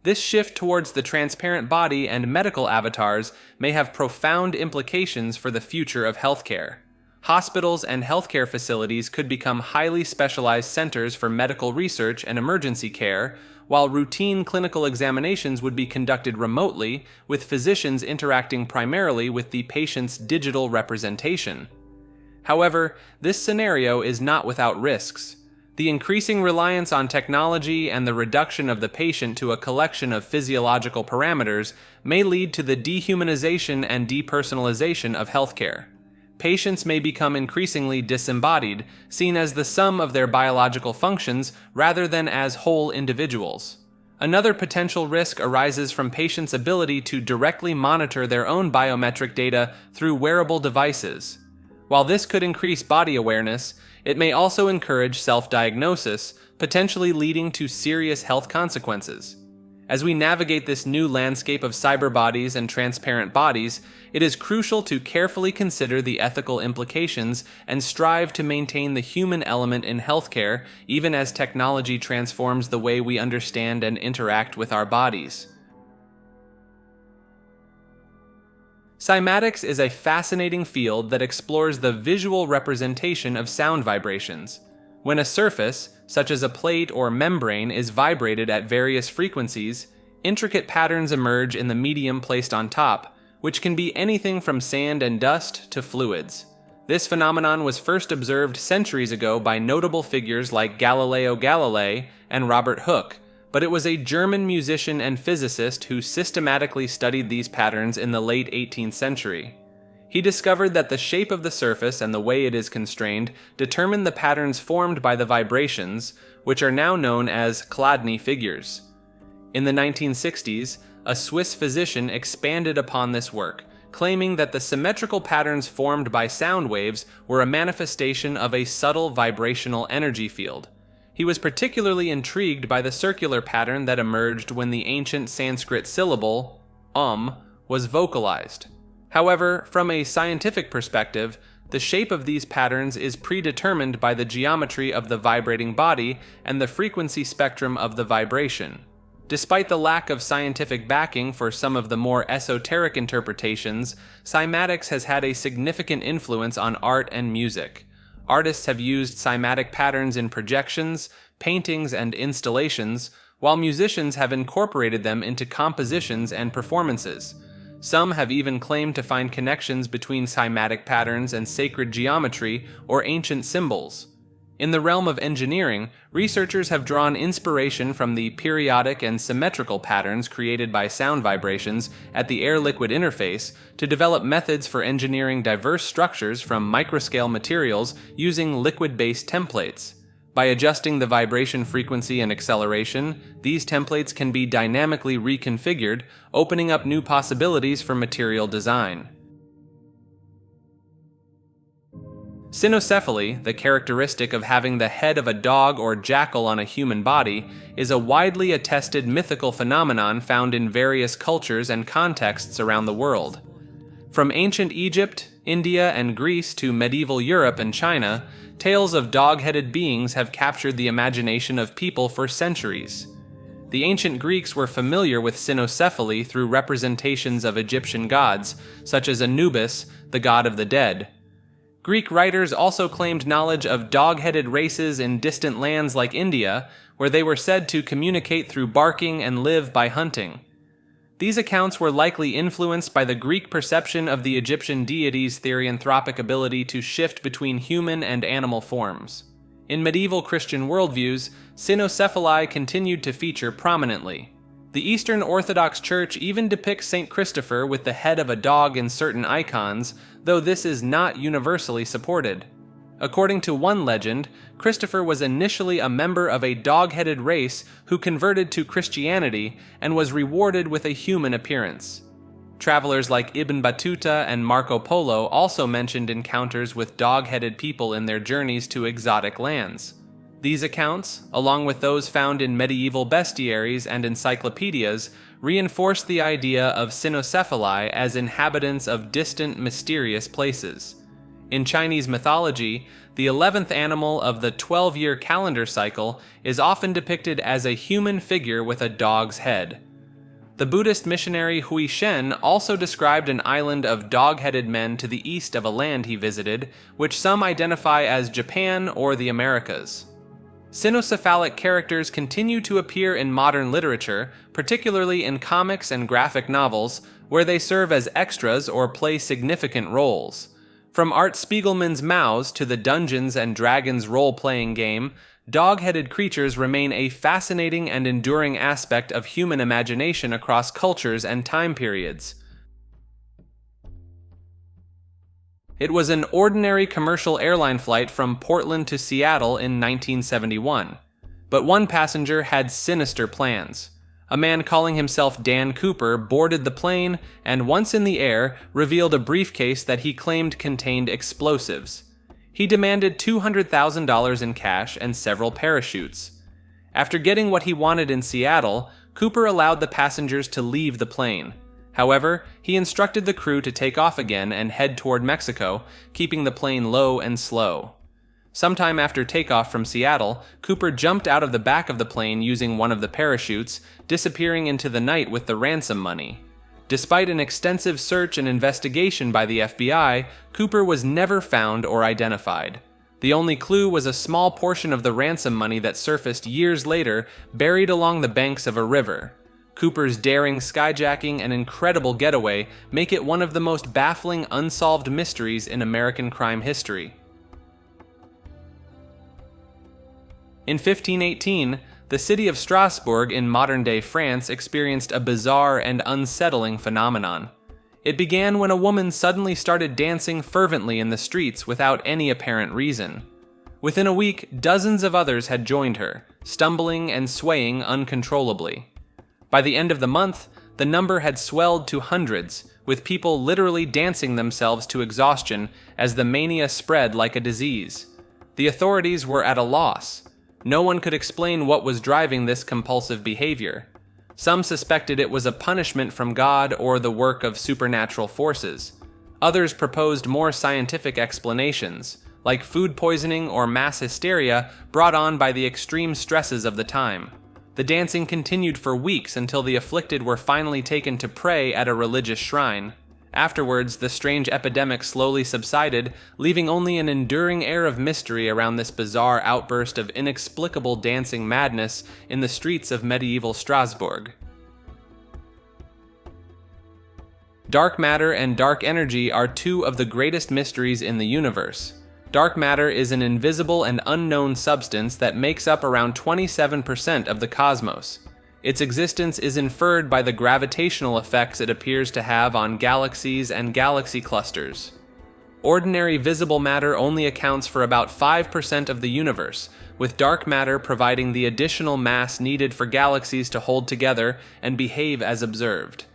[SPEAKER 1] This shift towards the transparent body and medical avatars may have profound implications for the future of healthcare. Hospitals and healthcare facilities could become highly specialized centers for medical research and emergency care, while routine clinical examinations would be conducted remotely, with physicians interacting primarily with the patient's digital representation. However, this scenario is not without risks. The increasing reliance on technology and the reduction of the patient to a collection of physiological parameters may lead to the dehumanization and depersonalization of healthcare. Patients may become increasingly disembodied, seen as the sum of their biological functions rather than as whole individuals. Another potential risk arises from patients' ability to directly monitor their own biometric data through wearable devices. While this could increase body awareness, it may also encourage self-diagnosis, potentially leading to serious health consequences. As we navigate this new landscape of cyber bodies and transparent bodies, it is crucial to carefully consider the ethical implications and strive to maintain the human element in healthcare, even as technology transforms the way we understand and interact with our bodies. Cymatics is a fascinating field that explores the visual representation of sound vibrations. When a surface, such as a plate or membrane, is vibrated at various frequencies, intricate patterns emerge in the medium placed on top, which can be anything from sand and dust to fluids. This phenomenon was first observed centuries ago by notable figures like Galileo Galilei and Robert Hooke, but it was a German musician and physicist who systematically studied these patterns in the late 18th century. He discovered that the shape of the surface and the way it is constrained determine the patterns formed by the vibrations, which are now known as Chladni figures. In the 1960s, a Swiss physician expanded upon this work, claiming that the symmetrical patterns formed by sound waves were a manifestation of a subtle vibrational energy field. He was particularly intrigued by the circular pattern that emerged when the ancient Sanskrit syllable, was vocalized. However, from a scientific perspective, the shape of these patterns is predetermined by the geometry of the vibrating body and the frequency spectrum of the vibration. Despite the lack of scientific backing for some of the more esoteric interpretations, cymatics has had a significant influence on art and music. Artists have used cymatic patterns in projections, paintings, and installations, while musicians have incorporated them into compositions and performances. Some have even claimed to find connections between cymatic patterns and sacred geometry or ancient symbols. In the realm of engineering, researchers have drawn inspiration from the periodic and symmetrical patterns created by sound vibrations at the air-liquid interface to develop methods for engineering diverse structures from microscale materials using liquid-based templates. By adjusting the vibration frequency and acceleration, these templates can be dynamically reconfigured, opening up new possibilities for material design. Cynocephaly, the characteristic of having the head of a dog or jackal on a human body, is a widely attested mythical phenomenon found in various cultures and contexts around the world. From ancient Egypt, India, and Greece to medieval Europe and China, tales of dog-headed beings have captured the imagination of people for centuries. The ancient Greeks were familiar with cynocephaly through representations of Egyptian gods, such as Anubis, the god of the dead. Greek writers also claimed knowledge of dog-headed races in distant lands like India, where they were said to communicate through barking and live by hunting. These accounts were likely influenced by the Greek perception of the Egyptian deities' therianthropic ability to shift between human and animal forms. In medieval Christian worldviews, cynocephaly continued to feature prominently. The Eastern Orthodox Church even depicts St. Christopher with the head of a dog in certain icons, though this is not universally supported. According to one legend, Christopher was initially a member of a dog-headed race who converted to Christianity and was rewarded with a human appearance. Travelers like Ibn Battuta and Marco Polo also mentioned encounters with dog-headed people in their journeys to exotic lands. These accounts, along with those found in medieval bestiaries and encyclopedias, reinforce the idea of cynocephaly as inhabitants of distant, mysterious places. In Chinese mythology, the 11th animal of the 12-year calendar cycle is often depicted as a human figure with a dog's head. The Buddhist missionary Hui Shen also described an island of dog-headed men to the east of a land he visited, which some identify as Japan or the Americas. Cynocephalic characters continue to appear in modern literature, particularly in comics and graphic novels, where they serve as extras or play significant roles. From Art Spiegelman's Mouse to the Dungeons & Dragons role-playing game, dog-headed creatures remain a fascinating and enduring aspect of human imagination across cultures and time periods. It was an ordinary commercial airline flight from Portland to Seattle in 1971. But one passenger had sinister plans. A man calling himself Dan Cooper boarded the plane and, once in the air, revealed a briefcase that he claimed contained explosives. He demanded $200,000 in cash and several parachutes. After getting what he wanted in Seattle, Cooper allowed the passengers to leave the plane. However, he instructed the crew to take off again and head toward Mexico, keeping the plane low and slow. Sometime after takeoff from Seattle, Cooper jumped out of the back of the plane using one of the parachutes, disappearing into the night with the ransom money. Despite an extensive search and investigation by the FBI, Cooper was never found or identified. The only clue was a small portion of the ransom money that surfaced years later, buried along the banks of a river. Cooper's daring skyjacking and incredible getaway make it one of the most baffling unsolved mysteries in American crime history. In 1518, the city of Strasbourg in modern-day France experienced a bizarre and unsettling phenomenon. It began when a woman suddenly started dancing fervently in the streets without any apparent reason. Within a week, dozens of others had joined her, stumbling and swaying uncontrollably. By the end of the month, the number had swelled to hundreds, with people literally dancing themselves to exhaustion as the mania spread like a disease. The authorities were at a loss. No one could explain what was driving this compulsive behavior. Some suspected it was a punishment from God or the work of supernatural forces. Others proposed more scientific explanations, like food poisoning or mass hysteria brought on by the extreme stresses of the time. The dancing continued for weeks until the afflicted were finally taken to pray at a religious shrine. Afterwards, the strange epidemic slowly subsided, leaving only an enduring air of mystery around this bizarre outburst of inexplicable dancing madness in the streets of medieval Strasbourg. Dark matter and dark energy are two of the greatest mysteries in the universe. Dark matter is an invisible and unknown substance that makes up around 27% of the cosmos. Its existence is inferred by the gravitational effects it appears to have on galaxies and galaxy clusters. Ordinary visible matter only accounts for about 5% of the universe, with dark matter providing the additional mass needed for galaxies to hold together and behave as observed.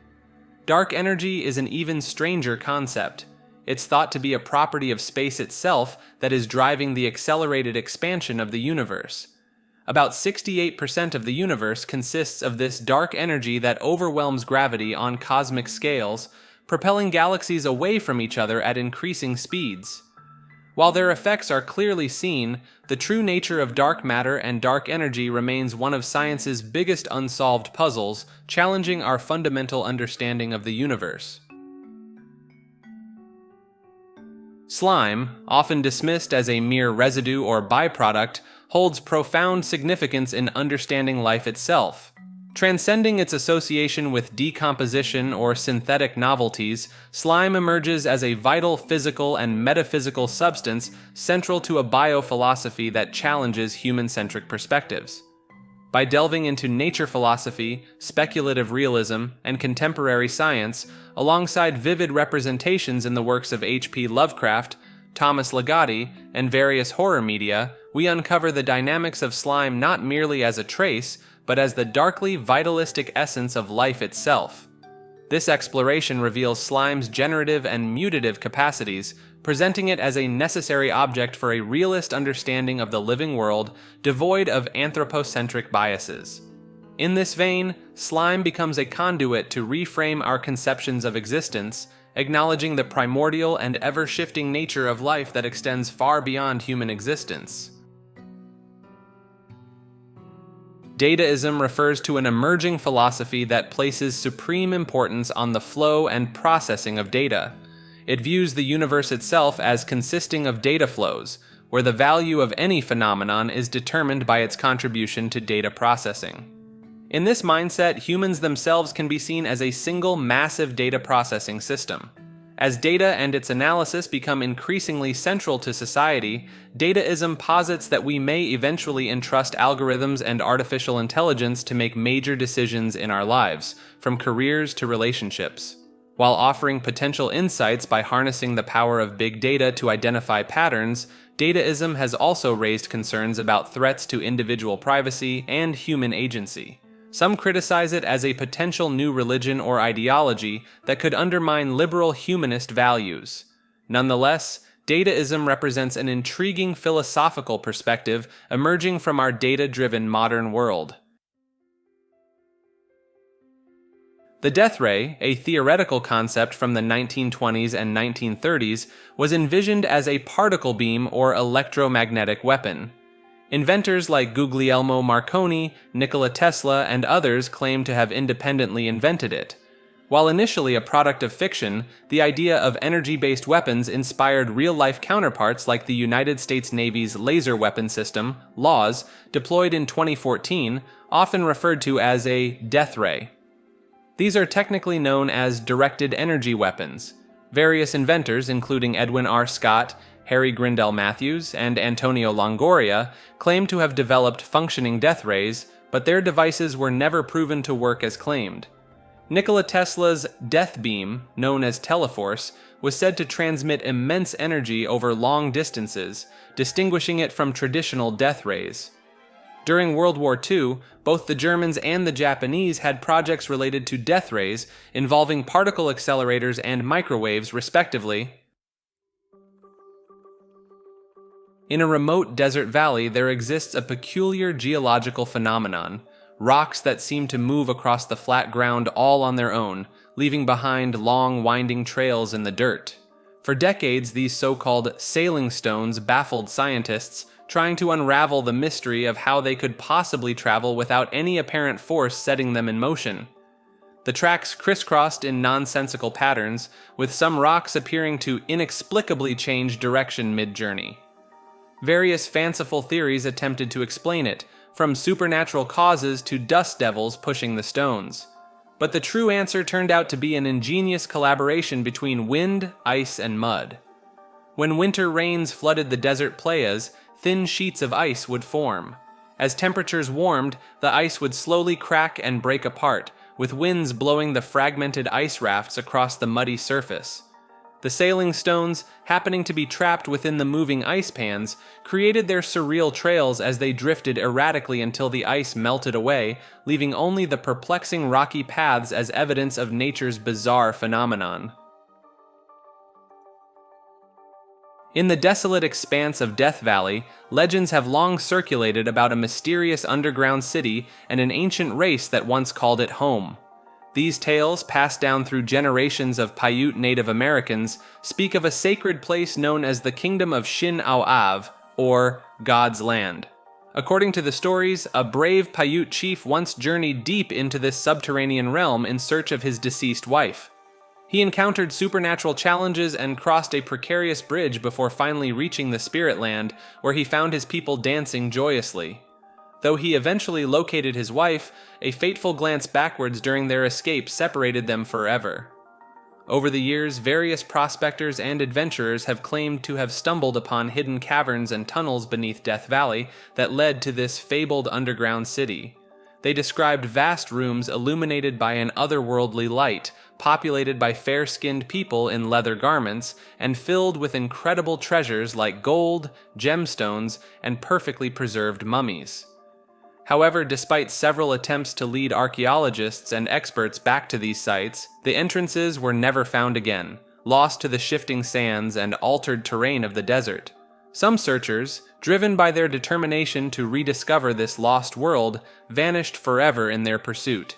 [SPEAKER 1] Dark energy is an even stranger concept. It's thought to be a property of space itself that is driving the accelerated expansion of the universe. About 68% of the universe consists of this dark energy that overwhelms gravity on cosmic scales, propelling galaxies away from each other at increasing speeds. While their effects are clearly seen, the true nature of dark matter and dark energy remains one of science's biggest unsolved puzzles, challenging our fundamental understanding of the universe. Slime, often dismissed as a mere residue or byproduct, holds profound significance in understanding life itself. Transcending its association with decomposition or synthetic novelties, slime emerges as a vital physical and metaphysical substance central to a biophilosophy that challenges human-centric perspectives. By delving into nature philosophy, speculative realism, and contemporary science, alongside vivid representations in the works of H.P. Lovecraft, Thomas Ligotti, and various horror media, we uncover the dynamics of slime not merely as a trace, but as the darkly vitalistic essence of life itself. This exploration reveals slime's generative and mutative capacities, presenting it as a necessary object for a realist understanding of the living world, devoid of anthropocentric biases. In this vein, slime becomes a conduit to reframe our conceptions of existence, acknowledging the primordial and ever-shifting nature of life that extends far beyond human existence. Dataism refers to an emerging philosophy that places supreme importance on the flow and processing of data. It views the universe itself as consisting of data flows, where the value of any phenomenon is determined by its contribution to data processing. In this mindset, humans themselves can be seen as a single massive data processing system. As data and its analysis become increasingly central to society, dataism posits that we may eventually entrust algorithms and artificial intelligence to make major decisions in our lives, from careers to relationships. While offering potential insights by harnessing the power of big data to identify patterns, dataism has also raised concerns about threats to individual privacy and human agency. Some criticize it as a potential new religion or ideology that could undermine liberal humanist values. Nonetheless, dataism represents an intriguing philosophical perspective emerging from our data-driven modern world. The death ray, a theoretical concept from the 1920s and 1930s, was envisioned as a particle beam or electromagnetic weapon. Inventors like Guglielmo Marconi, Nikola Tesla, and others claim to have independently invented it. While initially a product of fiction, the idea of energy-based weapons inspired real-life counterparts like the United States Navy's laser weapon system, LAWS, deployed in 2014, often referred to as a death ray. These are technically known as directed energy weapons. Various inventors, including Edwin R. Scott, Harry Grindell Matthews, and Antonio Longoria, claim to have developed functioning death rays, but their devices were never proven to work as claimed. Nikola Tesla's death beam, known as Teleforce, was said to transmit immense energy over long distances, distinguishing it from traditional death rays. During World War II, both the Germans and the Japanese had projects related to death rays involving particle accelerators and microwaves, respectively. In a remote desert valley, there exists a peculiar geological phenomenon: rocks that seem to move across the flat ground all on their own, leaving behind long, winding trails in the dirt. For decades, these so-called sailing stones baffled scientists, trying to unravel the mystery of how they could possibly travel without any apparent force setting them in motion. The tracks crisscrossed in nonsensical patterns, with some rocks appearing to inexplicably change direction mid-journey. Various fanciful theories attempted to explain it, from supernatural causes to dust devils pushing the stones. But the true answer turned out to be an ingenious collaboration between wind, ice, and mud. When winter rains flooded the desert playas, thin sheets of ice would form. As temperatures warmed, the ice would slowly crack and break apart, with winds blowing the fragmented ice rafts across the muddy surface. The sailing stones, happening to be trapped within the moving ice pans, created their surreal trails as they drifted erratically until the ice melted away, leaving only the perplexing rocky paths as evidence of nature's bizarre phenomenon. In the desolate expanse of Death Valley, legends have long circulated about a mysterious underground city and an ancient race that once called it home. These tales, passed down through generations of Paiute Native Americans, speak of a sacred place known as the Kingdom of Shin-Au-Av, or God's Land. According to the stories, a brave Paiute chief once journeyed deep into this subterranean realm in search of his deceased wife. He encountered supernatural challenges and crossed a precarious bridge before finally reaching the Spirit Land, where he found his people dancing joyously. Though he eventually located his wife, a fateful glance backwards during their escape separated them forever. Over the years, various prospectors and adventurers have claimed to have stumbled upon hidden caverns and tunnels beneath Death Valley that led to this fabled underground city. They described vast rooms illuminated by an otherworldly light, populated by fair-skinned people in leather garments, and filled with incredible treasures like gold, gemstones, and perfectly preserved mummies. However, despite several attempts to lead archaeologists and experts back to these sites, the entrances were never found again, lost to the shifting sands and altered terrain of the desert. Some searchers, driven by their determination to rediscover this lost world, vanished forever in their pursuit.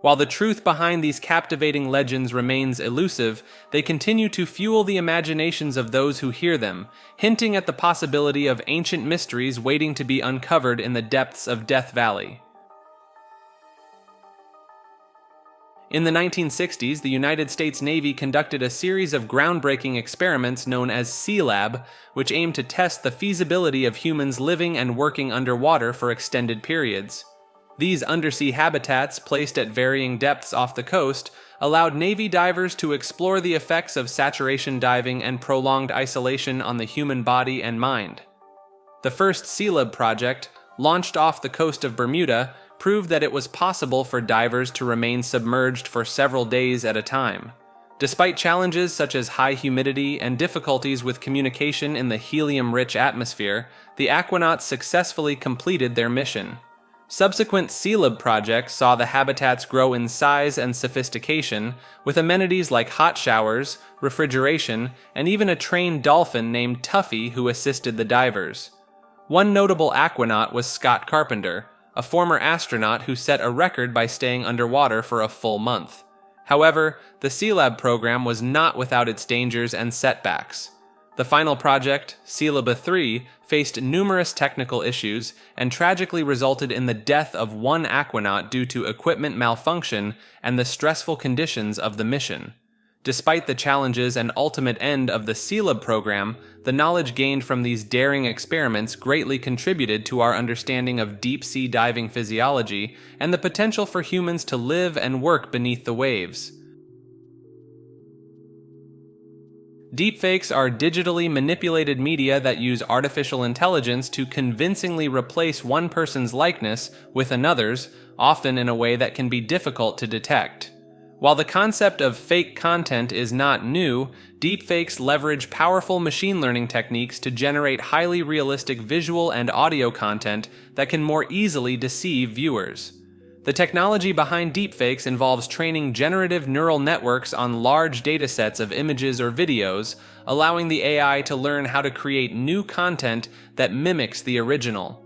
[SPEAKER 1] While the truth behind these captivating legends remains elusive, they continue to fuel the imaginations of those who hear them, hinting at the possibility of ancient mysteries waiting to be uncovered in the depths of Death Valley. In the 1960s, the United States Navy conducted a series of groundbreaking experiments known as SEALAB, which aimed to test the feasibility of humans living and working underwater for extended periods. These undersea habitats, placed at varying depths off the coast, allowed Navy divers to explore the effects of saturation diving and prolonged isolation on the human body and mind. The first SEALAB project, launched off the coast of Bermuda, proved that it was possible for divers to remain submerged for several days at a time. Despite challenges such as high humidity and difficulties with communication in the helium-rich atmosphere, the aquanauts successfully completed their mission. Subsequent SEALAB projects saw the habitats grow in size and sophistication, with amenities like hot showers, refrigeration, and even a trained dolphin named Tuffy who assisted the divers. One notable aquanaut was Scott Carpenter, a former astronaut who set a record by staying underwater for a full month. However, the C-Lab program was not without its dangers and setbacks. The final project, C-Lab 3, faced numerous technical issues and tragically resulted in the death of one aquanaut due to equipment malfunction and the stressful conditions of the mission. Despite the challenges and ultimate end of the C-Lab program, the knowledge gained from these daring experiments greatly contributed to our understanding of deep-sea diving physiology and the potential for humans to live and work beneath the waves. Deepfakes are digitally manipulated media that use artificial intelligence to convincingly replace one person's likeness with another's, often in a way that can be difficult to detect. While the concept of fake content is not new, deepfakes leverage powerful machine learning techniques to generate highly realistic visual and audio content that can more easily deceive viewers. The technology behind deepfakes involves training generative neural networks on large datasets of images or videos, allowing the AI to learn how to create new content that mimics the original.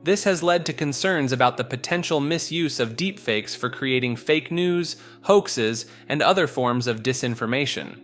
[SPEAKER 1] This has led to concerns about the potential misuse of deepfakes for creating fake news, hoaxes, and other forms of disinformation.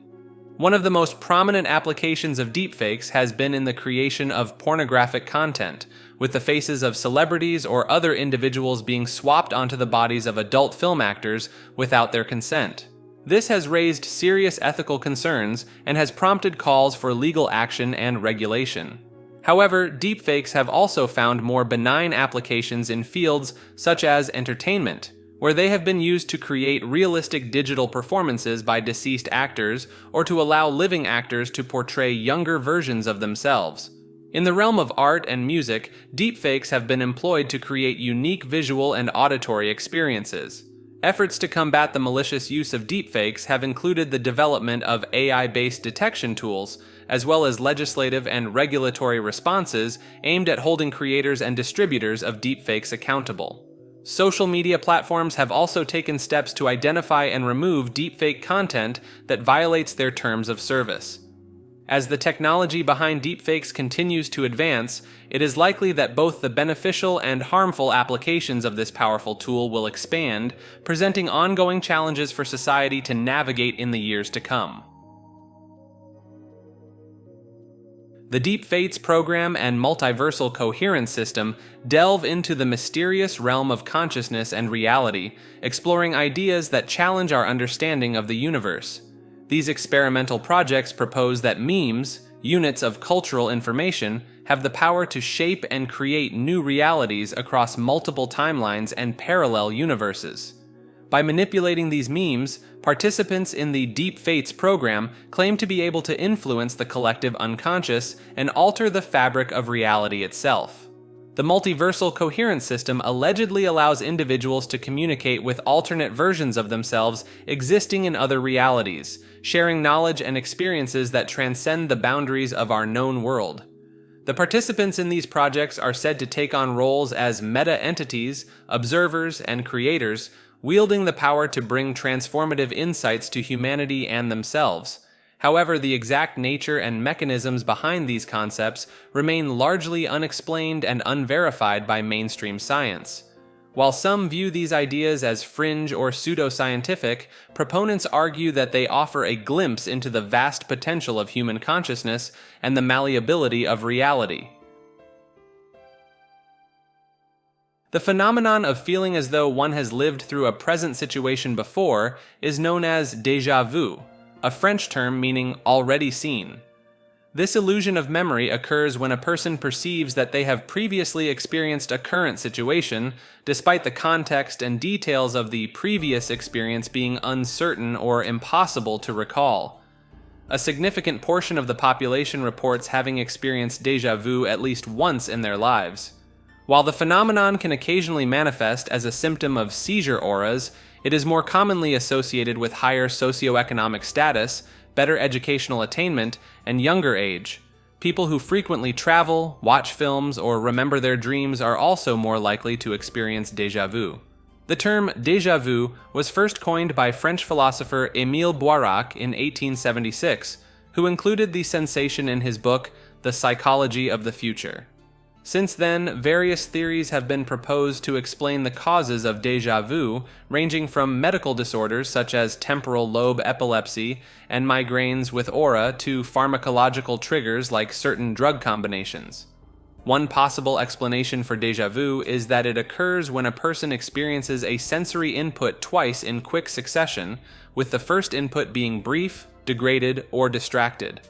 [SPEAKER 1] One of the most prominent applications of deepfakes has been in the creation of pornographic content, with the faces of celebrities or other individuals being swapped onto the bodies of adult film actors without their consent. This has raised serious ethical concerns and has prompted calls for legal action and regulation. However, deepfakes have also found more benign applications in fields such as entertainment, where they have been used to create realistic digital performances by deceased actors or to allow living actors to portray younger versions of themselves. In the realm of art and music, deepfakes have been employed to create unique visual and auditory experiences. Efforts to combat the malicious use of deepfakes have included the development of AI-based detection tools, as well as legislative and regulatory responses aimed at holding creators and distributors of deepfakes accountable. Social media platforms have also taken steps to identify and remove deepfake content that violates their terms of service. As the technology behind deepfakes continues to advance, it is likely that both the beneficial and harmful applications of this powerful tool will expand, presenting ongoing challenges for society to navigate in the years to come. The Deep Fates program and multiversal coherence system delve into the mysterious realm of consciousness and reality, exploring ideas that challenge our understanding of the universe. These experimental projects propose that memes, units of cultural information, have the power to shape and create new realities across multiple timelines and parallel universes. By manipulating these memes, participants in the Deep Fates program claim to be able to influence the collective unconscious and alter the fabric of reality itself. The multiversal coherence system allegedly allows individuals to communicate with alternate versions of themselves existing in other realities, sharing knowledge and experiences that transcend the boundaries of our known world. The participants in these projects are said to take on roles as meta-entities, observers, and creators, wielding the power to bring transformative insights to humanity and themselves. However, the exact nature and mechanisms behind these concepts remain largely unexplained and unverified by mainstream science. While some view these ideas as fringe or pseudoscientific, proponents argue that they offer a glimpse into the vast potential of human consciousness and the malleability of reality. The phenomenon of feeling as though one has lived through a present situation before is known as déjà vu, a French term meaning already seen. This illusion of memory occurs when a person perceives that they have previously experienced a current situation, despite the context and details of the previous experience being uncertain or impossible to recall. A significant portion of the population reports having experienced déjà vu at least once in their lives. While the phenomenon can occasionally manifest as a symptom of seizure auras, it is more commonly associated with higher socioeconomic status, better educational attainment, and younger age. People who frequently travel, watch films, or remember their dreams are also more likely to experience déjà vu. The term déjà vu was first coined by French philosopher Émile Boirac in 1876, who included the sensation in his book, The Psychology of the Future. Since then, various theories have been proposed to explain the causes of déjà vu, ranging from medical disorders such as temporal lobe epilepsy and migraines with aura to pharmacological triggers like certain drug combinations. One possible explanation for déjà vu is that it occurs when a person experiences a sensory input twice in quick succession, with the first input being brief, degraded, or distracted.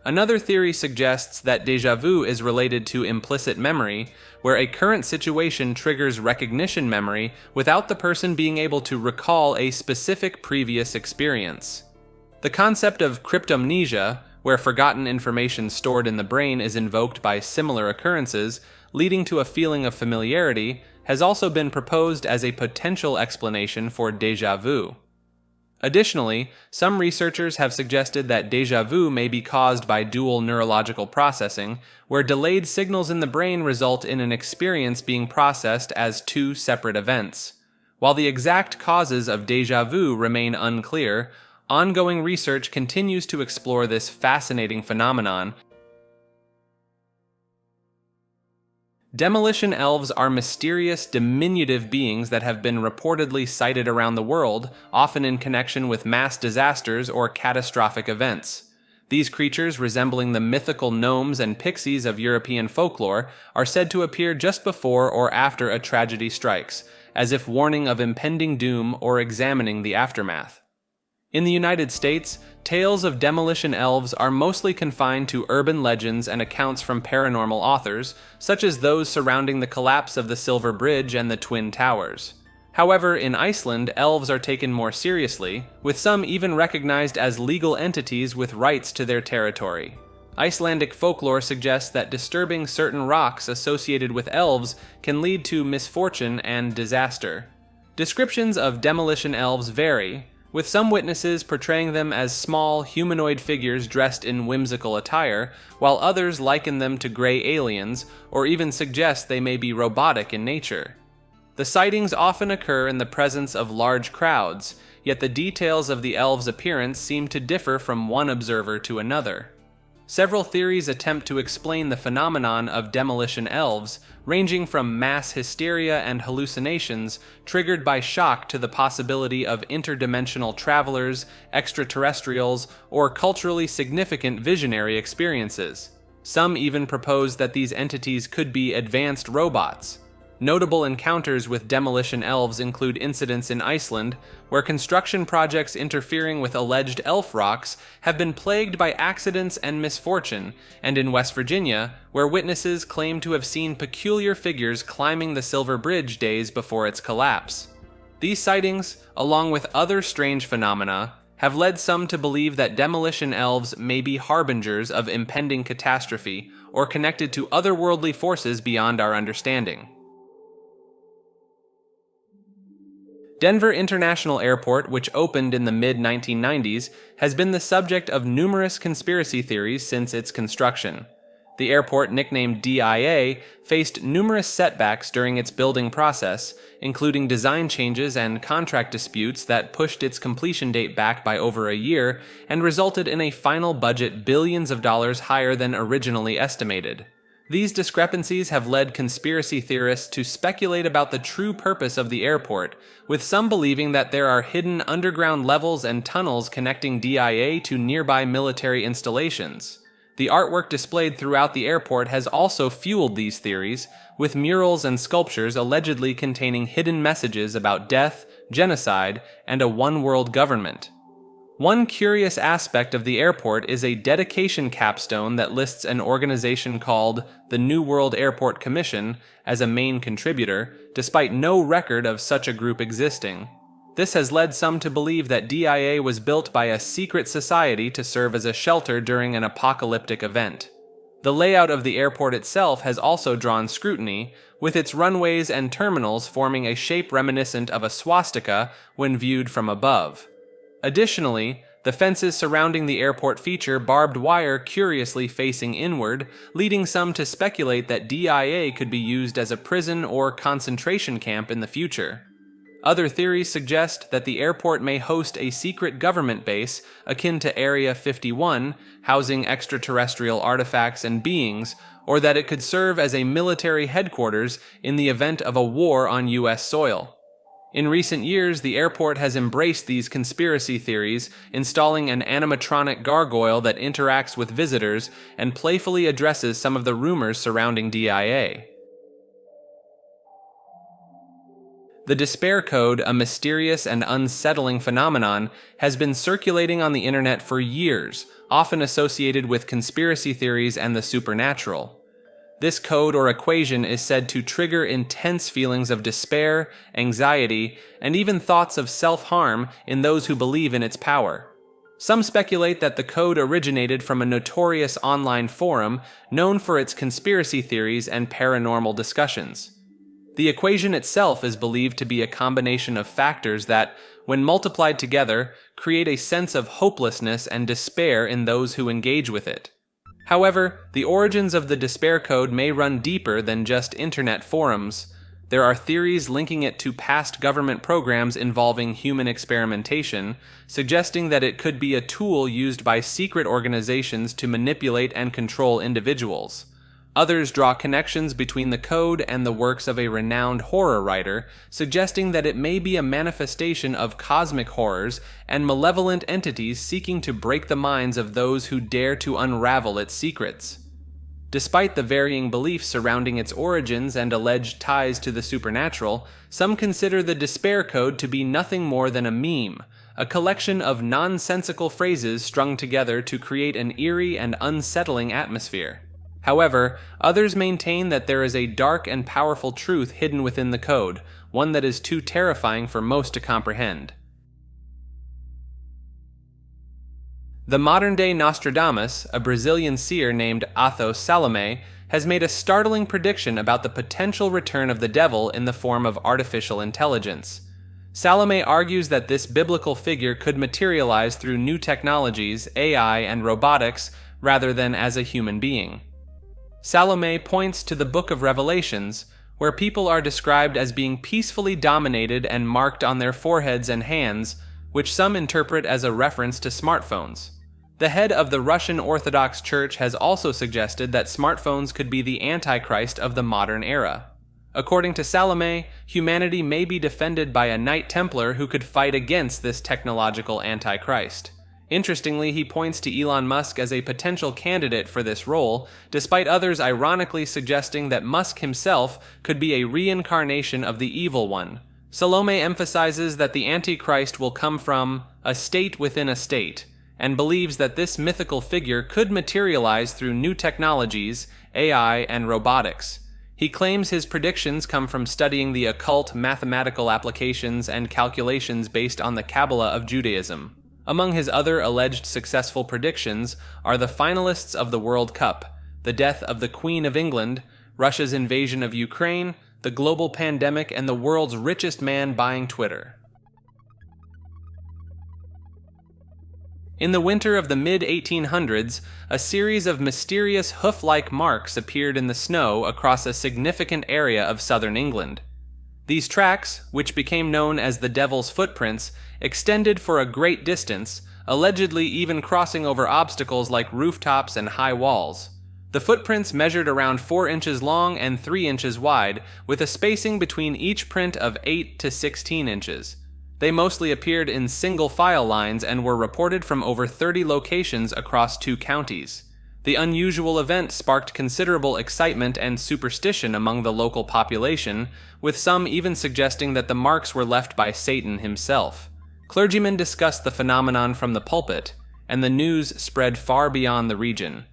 [SPEAKER 1] Another theory suggests that déjà vu is related to implicit memory, where a current situation triggers recognition memory without the person being able to recall a specific previous experience. The concept of cryptomnesia, where forgotten information stored in the brain is invoked by similar occurrences, leading to a feeling of familiarity, has also been proposed as a potential explanation for déjà vu. Additionally, some researchers have suggested that déjà vu may be caused by dual neurological processing, where delayed signals in the brain result in an experience being processed as two separate events. While the exact causes of déjà vu remain unclear, ongoing research continues to explore this fascinating phenomenon. Demolition elves are mysterious, diminutive beings that have been reportedly sighted around the world, often in connection with mass disasters or catastrophic events. These creatures, resembling the mythical gnomes and pixies of European folklore, are said to appear just before or after a tragedy strikes, as if warning of impending doom or examining the aftermath. In the United States, tales of demolition elves are mostly confined to urban legends and accounts from paranormal authors, such as those surrounding the collapse of the Silver Bridge and the Twin Towers. However, in Iceland, elves are taken more seriously, with some even recognized as legal entities with rights to their territory. Icelandic folklore suggests that disturbing certain rocks associated with elves can lead to misfortune and disaster. Descriptions of demolition elves vary, with some witnesses portraying them as small, humanoid figures dressed in whimsical attire, while others liken them to gray aliens, or even suggest they may be robotic in nature. The sightings often occur in the presence of large crowds, yet the details of the elves' appearance seem to differ from one observer to another. Several theories attempt to explain the phenomenon of demolition elves, ranging from mass hysteria and hallucinations triggered by shock to the possibility of interdimensional travelers, extraterrestrials, or culturally significant visionary experiences. Some even propose that these entities could be advanced robots. Notable encounters with demolition elves include incidents in Iceland, where construction projects interfering with alleged elf rocks have been plagued by accidents and misfortune, and in West Virginia, where witnesses claim to have seen peculiar figures climbing the Silver Bridge days before its collapse. These sightings, along with other strange phenomena, have led some to believe that demolition elves may be harbingers of impending catastrophe or connected to otherworldly forces beyond our understanding. Denver International Airport, which opened in the mid-1990s, has been the subject of numerous conspiracy theories since its construction. The airport, nicknamed DIA, faced numerous setbacks during its building process, including design changes and contract disputes that pushed its completion date back by over a year and resulted in a final budget billions of dollars higher than originally estimated. These discrepancies have led conspiracy theorists to speculate about the true purpose of the airport, with some believing that there are hidden underground levels and tunnels connecting DIA to nearby military installations. The artwork displayed throughout the airport has also fueled these theories, with murals and sculptures allegedly containing hidden messages about death, genocide, and a one-world government. One curious aspect of the airport is a dedication capstone that lists an organization called the New World Airport Commission as a main contributor, despite no record of such a group existing. This has led some to believe that DIA was built by a secret society to serve as a shelter during an apocalyptic event. The layout of the airport itself has also drawn scrutiny, with its runways and terminals forming a shape reminiscent of a swastika when viewed from above. Additionally, the fences surrounding the airport feature barbed wire curiously facing inward, leading some to speculate that DIA could be used as a prison or concentration camp in the future. Other theories suggest that the airport may host a secret government base akin to Area 51, housing extraterrestrial artifacts and beings, or that it could serve as a military headquarters in the event of a war on U.S. soil. In recent years, the airport has embraced these conspiracy theories, installing an animatronic gargoyle that interacts with visitors and playfully addresses some of the rumors surrounding DIA. The despair code, a mysterious and unsettling phenomenon, has been circulating on the internet for years, often associated with conspiracy theories and the supernatural. This code or equation is said to trigger intense feelings of despair, anxiety, and even thoughts of self-harm in those who believe in its power. Some speculate that the code originated from a notorious online forum known for its conspiracy theories and paranormal discussions. The equation itself is believed to be a combination of factors that, when multiplied together, create a sense of hopelessness and despair in those who engage with it. However, the origins of the despair code may run deeper than just internet forums. There are theories linking it to past government programs involving human experimentation, suggesting that it could be a tool used by secret organizations to manipulate and control individuals. Others draw connections between the code and the works of a renowned horror writer, suggesting that it may be a manifestation of cosmic horrors and malevolent entities seeking to break the minds of those who dare to unravel its secrets. Despite the varying beliefs surrounding its origins and alleged ties to the supernatural, some consider the despair code to be nothing more than a meme, a collection of nonsensical phrases strung together to create an eerie and unsettling atmosphere. However, others maintain that there is a dark and powerful truth hidden within the code, one that is too terrifying for most to comprehend. The modern-day Nostradamus, a Brazilian seer named Athos Salome, has made a startling prediction about the potential return of the devil in the form of artificial intelligence. Salome argues that this biblical figure could materialize through new technologies, AI, and robotics, rather than as a human being. Salome points to the Book of Revelations, where people are described as being peacefully dominated and marked on their foreheads and hands, which some interpret as a reference to smartphones. The head of the Russian Orthodox Church has also suggested that smartphones could be the Antichrist of the modern era. According to Salome, humanity may be defended by a Knight Templar who could fight against this technological Antichrist. Interestingly, he points to Elon Musk as a potential candidate for this role, despite others ironically suggesting that Musk himself could be a reincarnation of the evil one. Salome emphasizes that the Antichrist will come from a state within a state, and believes that this mythical figure could materialize through new technologies, AI, and robotics. He claims his predictions come from studying the occult mathematical applications and calculations based on the Kabbalah of Judaism. Among his other alleged successful predictions are the finalists of the World Cup, the death of the Queen of England, Russia's invasion of Ukraine, the global pandemic, and the world's richest man buying Twitter. In the winter of the mid-1800s, a series of mysterious hoof-like marks appeared in the snow across a significant area of southern England. These tracks, which became known as the Devil's Footprints, extended for a great distance, allegedly even crossing over obstacles like rooftops and high walls. The footprints measured around 4 inches long and 3 inches wide, with a spacing between each print of 8 to 16 inches. They mostly appeared in single file lines and were reported from over 30 locations across 2 counties. The unusual event sparked considerable excitement and superstition among the local population, with some even suggesting that the marks were left by Satan himself. Clergymen discussed the phenomenon from the pulpit, and the news spread far beyond the region.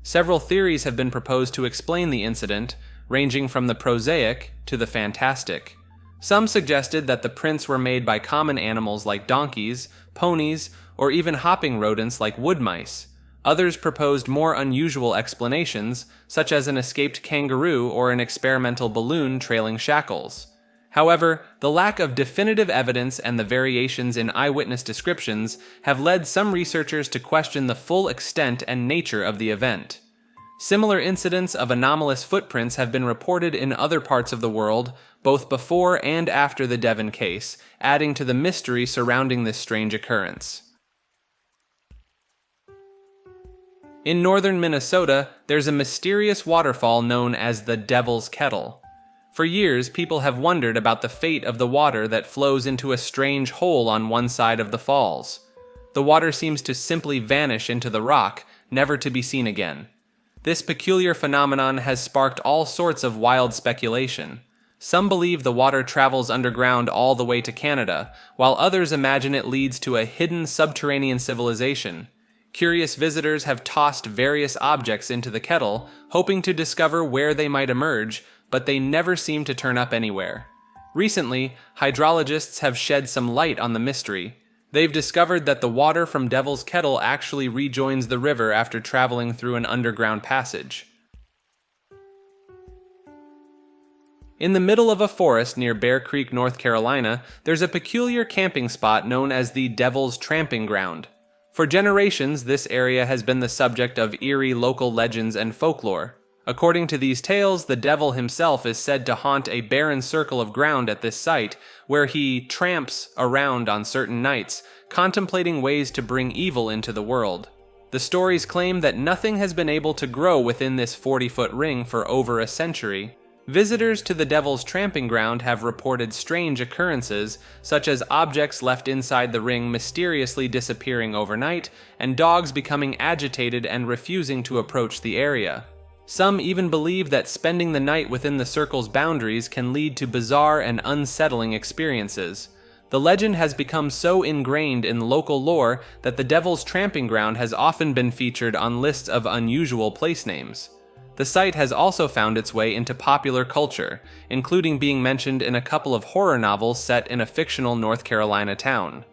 [SPEAKER 1] Several theories have been proposed to explain the incident, ranging from the prosaic to the fantastic. Some suggested that the prints were made by common animals like donkeys, ponies, or even hopping rodents like wood mice. Others proposed more unusual explanations, such as an escaped kangaroo or an experimental balloon trailing shackles. However, the lack of definitive evidence and the variations in eyewitness descriptions have led some researchers to question the full extent and nature of the event. Similar incidents of anomalous footprints have been reported in other parts of the world, both before and after the Devon case, adding to the mystery surrounding this strange occurrence. In northern Minnesota, there's a mysterious waterfall known as the Devil's Kettle. For years, people have wondered about the fate of the water that flows into a strange hole on one side of the falls. The water seems to simply vanish into the rock, never to be seen again. This peculiar phenomenon has sparked all sorts of wild speculation. Some believe the water travels underground all the way to Canada, while others imagine it leads to a hidden subterranean civilization. Curious visitors have tossed various objects into the kettle, hoping to discover where they might emerge, but they never seem to turn up anywhere. Recently, hydrologists have shed some light on the mystery. They've discovered that the water from Devil's Kettle actually rejoins the river after traveling through an underground passage. In the middle of a forest near Bear Creek, North Carolina, there's a peculiar camping spot known as the Devil's Tramping Ground. For generations, this area has been the subject of eerie local legends and folklore. According to these tales, the devil himself is said to haunt a barren circle of ground at this site, where he tramps around on certain nights, contemplating ways to bring evil into the world. The stories claim that nothing has been able to grow within this 40-foot ring for over a century. Visitors to the Devil's Tramping Ground have reported strange occurrences, such as objects left inside the ring mysteriously disappearing overnight, and dogs becoming agitated and refusing to approach the area. Some even believe that spending the night within the circle's boundaries can lead to bizarre and unsettling experiences. The legend has become so ingrained in local lore that the Devil's Tramping Ground has often been featured on lists of unusual place names. The site has also found its way into popular culture, including being mentioned in a couple of horror novels set in a fictional North Carolina town.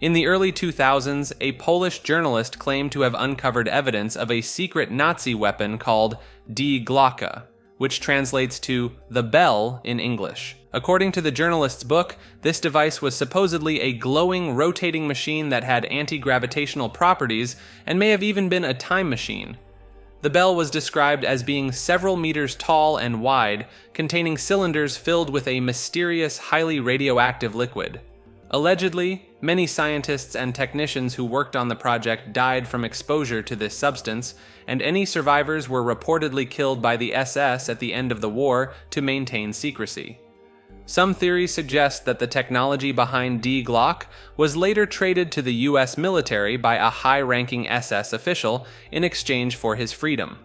[SPEAKER 1] In the early 2000s, a Polish journalist claimed to have uncovered evidence of a secret Nazi weapon called Die Glocke, which translates to the bell in English. According to the journalist's book, this device was supposedly a glowing, rotating machine that had anti-gravitational properties and may have even been a time machine. The bell was described as being several meters tall and wide, containing cylinders filled with a mysterious, highly radioactive liquid. Allegedly, many scientists and technicians who worked on the project died from exposure to this substance, and any survivors were reportedly killed by the SS at the end of the war to maintain secrecy. Some theories suggest that the technology behind Die Glocke was later traded to the US military by a high-ranking SS official in exchange for his freedom.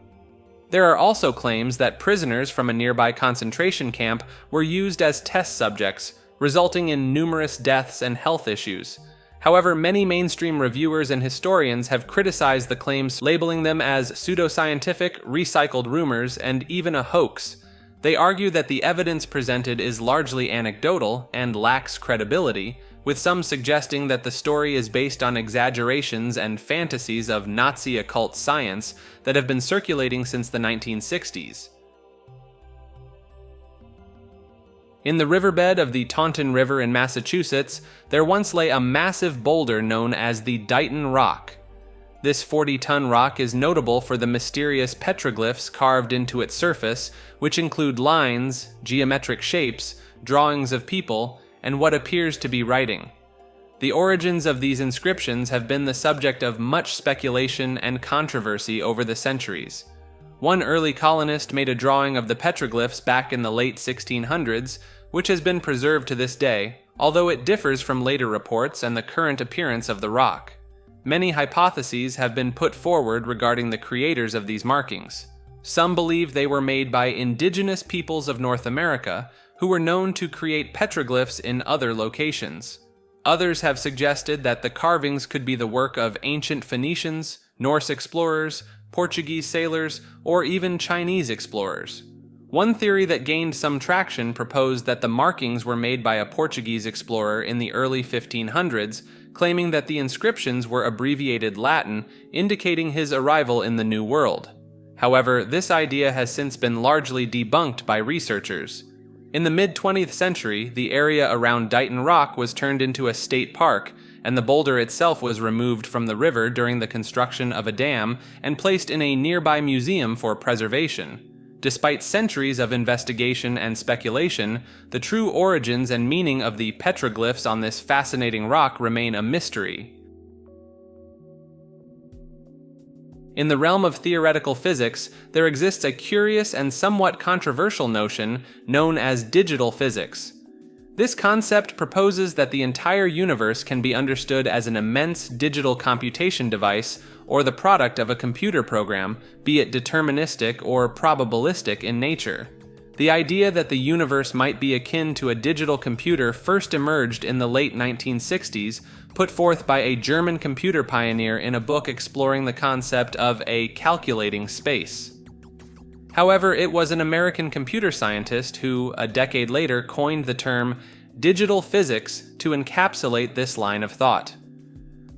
[SPEAKER 1] There are also claims that prisoners from a nearby concentration camp were used as test subjects, resulting in numerous deaths and health issues. However, many mainstream reviewers and historians have criticized the claims, labeling them as pseudoscientific, recycled rumors, and even a hoax. They argue that the evidence presented is largely anecdotal and lacks credibility, with some suggesting that the story is based on exaggerations and fantasies of Nazi occult science that have been circulating since the 1960s. In the riverbed of the Taunton River in Massachusetts, there once lay a massive boulder known as the Dighton Rock. This 40-ton rock is notable for the mysterious petroglyphs carved into its surface, which include lines, geometric shapes, drawings of people, and what appears to be writing. The origins of these inscriptions have been the subject of much speculation and controversy over the centuries. One early colonist made a drawing of the petroglyphs back in the late 1600s, which has been preserved to this day, although it differs from later reports and the current appearance of the rock. Many hypotheses have been put forward regarding the creators of these markings. Some believe they were made by indigenous peoples of North America, who were known to create petroglyphs in other locations. Others have suggested that the carvings could be the work of ancient Phoenicians, Norse explorers, Portuguese sailors, or even Chinese explorers. One theory that gained some traction proposed that the markings were made by a Portuguese explorer in the early 1500s, claiming that the inscriptions were abbreviated Latin, indicating his arrival in the New World. However, this idea has since been largely debunked by researchers. In the mid-20th century, the area around Dighton Rock was turned into a state park, and the boulder itself was removed from the river during the construction of a dam and placed in a nearby museum for preservation. Despite centuries of investigation and speculation, the true origins and meaning of the petroglyphs on this fascinating rock remain a mystery. In the realm of theoretical physics, there exists a curious and somewhat controversial notion known as digital physics. This concept proposes that the entire universe can be understood as an immense digital computation device or the product of a computer program, be it deterministic or probabilistic in nature. The idea that the universe might be akin to a digital computer first emerged in the late 1960s, put forth by a German computer pioneer in a book exploring the concept of a calculating space. However, it was an American computer scientist who, a decade later, coined the term digital physics to encapsulate this line of thought.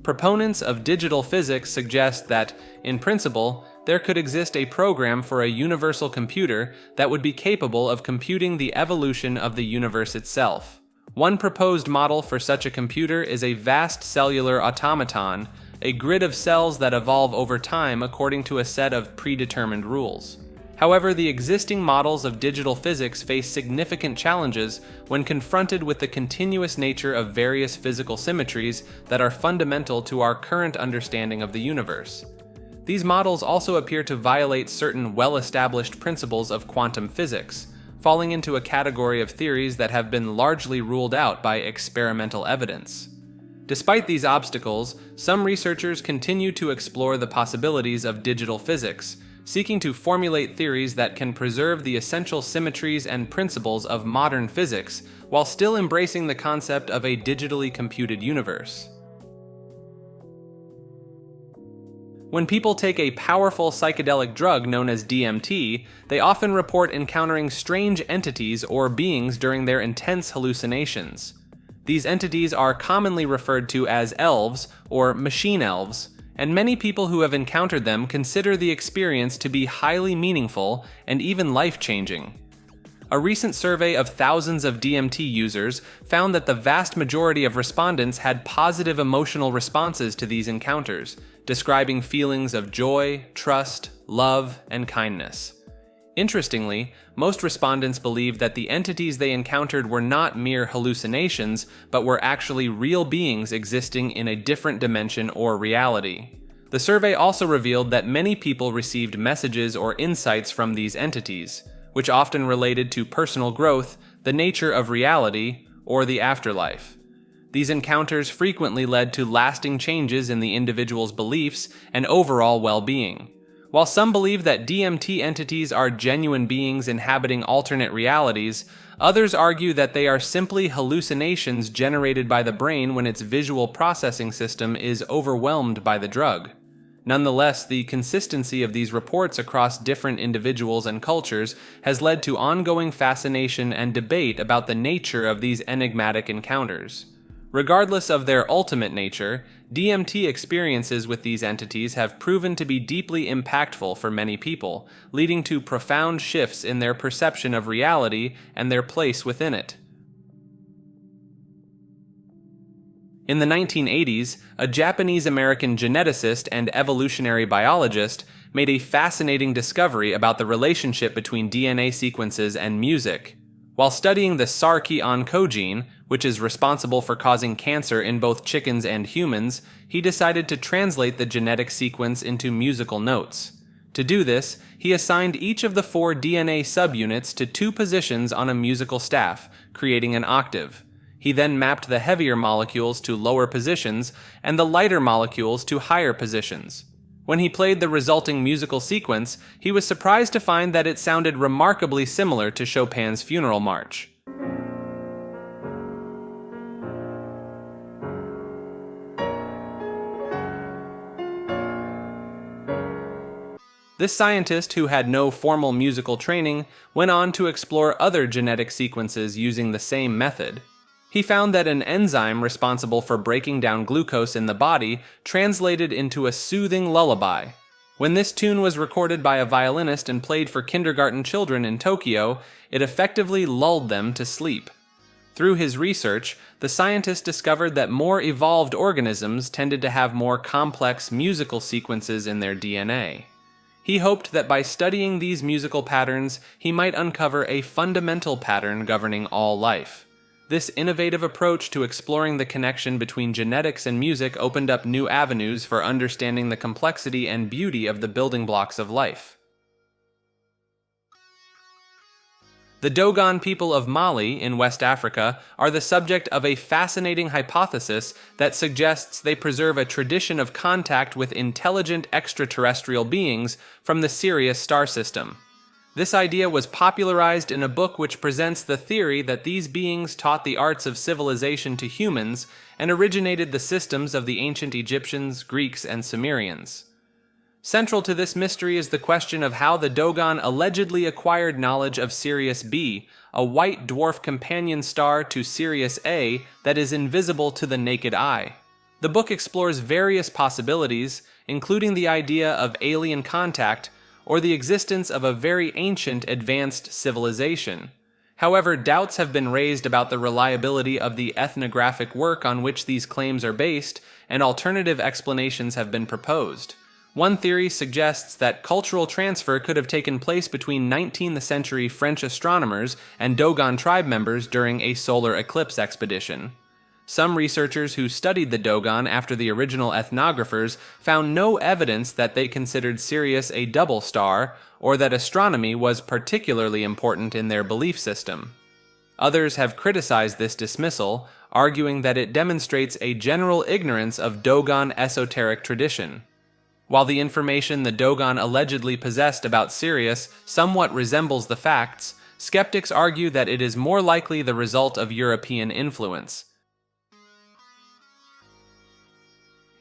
[SPEAKER 1] Proponents of digital physics suggest that, in principle, there could exist a program for a universal computer that would be capable of computing the evolution of the universe itself. One proposed model for such a computer is a vast cellular automaton, a grid of cells that evolve over time according to a set of predetermined rules. However, the existing models of digital physics face significant challenges when confronted with the continuous nature of various physical symmetries that are fundamental to our current understanding of the universe. These models also appear to violate certain well-established principles of quantum physics, falling into a category of theories that have been largely ruled out by experimental evidence. Despite these obstacles, some researchers continue to explore the possibilities of digital physics, seeking to formulate theories that can preserve the essential symmetries and principles of modern physics while still embracing the concept of a digitally computed universe. When people take a powerful psychedelic drug known as DMT, they often report encountering strange entities or beings during their intense hallucinations. These entities are commonly referred to as elves or machine elves, and many people who have encountered them consider the experience to be highly meaningful and even life-changing. A recent survey of thousands of DMT users found that the vast majority of respondents had positive emotional responses to these encounters, describing feelings of joy, trust, love, and kindness. Interestingly, most respondents believed that the entities they encountered were not mere hallucinations, but were actually real beings existing in a different dimension or reality. The survey also revealed that many people received messages or insights from these entities, which often related to personal growth, the nature of reality, or the afterlife. These encounters frequently led to lasting changes in the individual's beliefs and overall well-being. While some believe that DMT entities are genuine beings inhabiting alternate realities, others argue that they are simply hallucinations generated by the brain when its visual processing system is overwhelmed by the drug. Nonetheless, the consistency of these reports across different individuals and cultures has led to ongoing fascination and debate about the nature of these enigmatic encounters. Regardless of their ultimate nature, DMT experiences with these entities have proven to be deeply impactful for many people, leading to profound shifts in their perception of reality and their place within it. In the 1980s, a Japanese-American geneticist and evolutionary biologist made a fascinating discovery about the relationship between DNA sequences and music. While studying the SARC-ONCO gene, which is responsible for causing cancer in both chickens and humans, he decided to translate the genetic sequence into musical notes. To do this, he assigned each of the 4 DNA subunits to 2 positions on a musical staff, creating an octave. He then mapped the heavier molecules to lower positions and the lighter molecules to higher positions. When he played the resulting musical sequence, he was surprised to find that it sounded remarkably similar to Chopin's Funeral March. This scientist, who had no formal musical training, went on to explore other genetic sequences using the same method. He found that an enzyme responsible for breaking down glucose in the body translated into a soothing lullaby. When this tune was recorded by a violinist and played for kindergarten children in Tokyo, it effectively lulled them to sleep. Through his research, the scientist discovered that more evolved organisms tended to have more complex musical sequences in their DNA. He hoped that by studying these musical patterns, he might uncover a fundamental pattern governing all life. This innovative approach to exploring the connection between genetics and music opened up new avenues for understanding the complexity and beauty of the building blocks of life. The Dogon people of Mali in West Africa are the subject of a fascinating hypothesis that suggests they preserve a tradition of contact with intelligent extraterrestrial beings from the Sirius star system. This idea was popularized in a book which presents the theory that these beings taught the arts of civilization to humans and originated the systems of the ancient Egyptians, Greeks, and Sumerians. Central to this mystery is the question of how the Dogon allegedly acquired knowledge of Sirius B, a white dwarf companion star to Sirius A that is invisible to the naked eye. The book explores various possibilities, including the idea of alien contact or the existence of a very ancient advanced civilization. However, doubts have been raised about the reliability of the ethnographic work on which these claims are based, and alternative explanations have been proposed. One theory suggests that cultural transfer could have taken place between 19th century French astronomers and Dogon tribe members during a solar eclipse expedition. Some researchers who studied the Dogon after the original ethnographers found no evidence that they considered Sirius a double star or that astronomy was particularly important in their belief system. Others have criticized this dismissal, arguing that it demonstrates a general ignorance of Dogon esoteric tradition. While the information the Dogon allegedly possessed about Sirius somewhat resembles the facts, skeptics argue that it is more likely the result of European influence.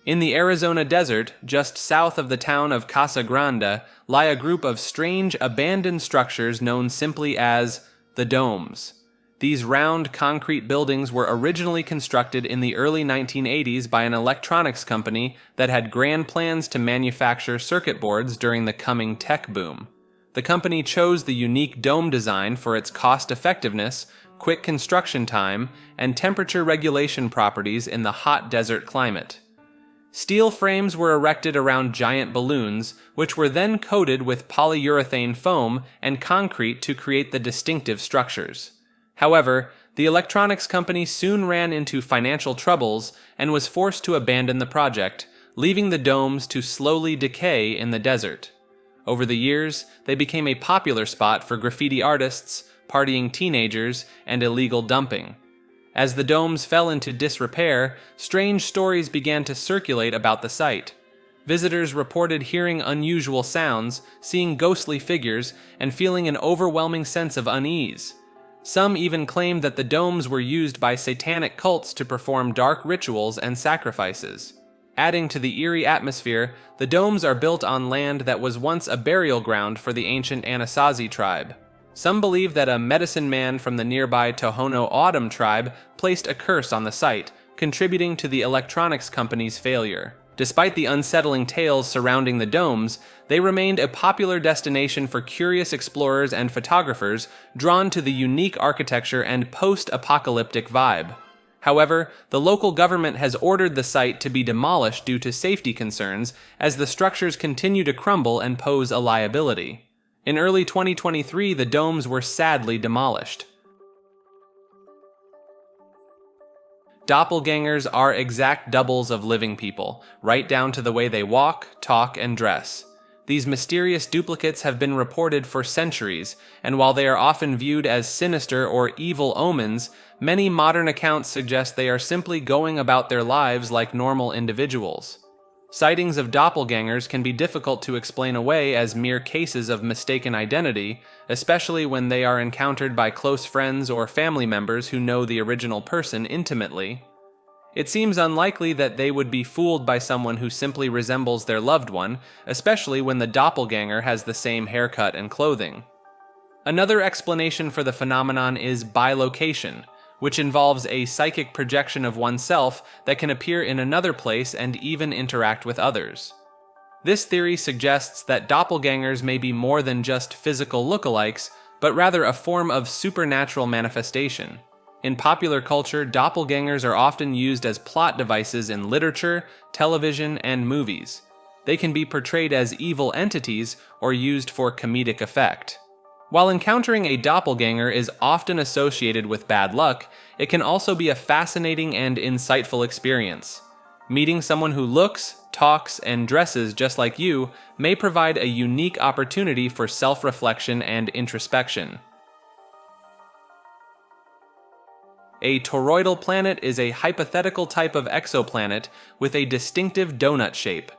[SPEAKER 1] In the Arizona desert, just south of the town of Casa Grande, lie a group of strange abandoned structures known simply as the domes. These round concrete buildings were originally constructed in the early 1980s by an electronics company that had grand plans to manufacture circuit boards during the coming tech boom. The company chose the unique dome design for its cost-effectiveness, quick construction time, and temperature regulation properties in the hot desert climate. Steel frames were erected around giant balloons, which were then coated with polyurethane foam and concrete to create the distinctive structures. However, the electronics company soon ran into financial troubles and was forced to abandon the project, leaving the domes to slowly decay in the desert. Over the years, they became a popular spot for graffiti artists, partying teenagers, and illegal dumping. As the domes fell into disrepair, strange stories began to circulate about the site. Visitors reported hearing unusual sounds, seeing ghostly figures, and feeling an overwhelming sense of unease. Some even claimed that the domes were used by satanic cults to perform dark rituals and sacrifices. Adding to the eerie atmosphere, the domes are built on land that was once a burial ground for the ancient Anasazi tribe. Some believe that a medicine man from the nearby Tohono O'odham tribe placed a curse on the site, contributing to the electronics company's failure. Despite the unsettling tales surrounding the domes, they remained a popular destination for curious explorers and photographers drawn to the unique architecture and post-apocalyptic vibe. However, the local government has ordered the site to be demolished due to safety concerns as the structures continue to crumble and pose a liability. In early 2023, the domes were sadly demolished. Doppelgangers are exact doubles of living people, right down to the way they walk, talk, and dress. These mysterious duplicates have been reported for centuries, and while they are often viewed as sinister or evil omens, many modern accounts suggest they are simply going about their lives like normal individuals. Sightings of doppelgangers can be difficult to explain away as mere cases of mistaken identity, especially when they are encountered by close friends or family members who know the original person intimately. It seems unlikely that they would be fooled by someone who simply resembles their loved one, especially when the doppelganger has the same haircut and clothing. Another explanation for the phenomenon is bilocation, which involves a psychic projection of oneself that can appear in another place and even interact with others. This theory suggests that doppelgangers may be more than just physical lookalikes, but rather a form of supernatural manifestation. In popular culture, doppelgangers are often used as plot devices in literature, television, and movies. They can be portrayed as evil entities or used for comedic effect. While encountering a doppelganger is often associated with bad luck, it can also be a fascinating and insightful experience. Meeting someone who looks, talks, and dresses just like you may provide a unique opportunity for self-reflection and introspection. A toroidal planet is a hypothetical type of exoplanet with a distinctive donut shape.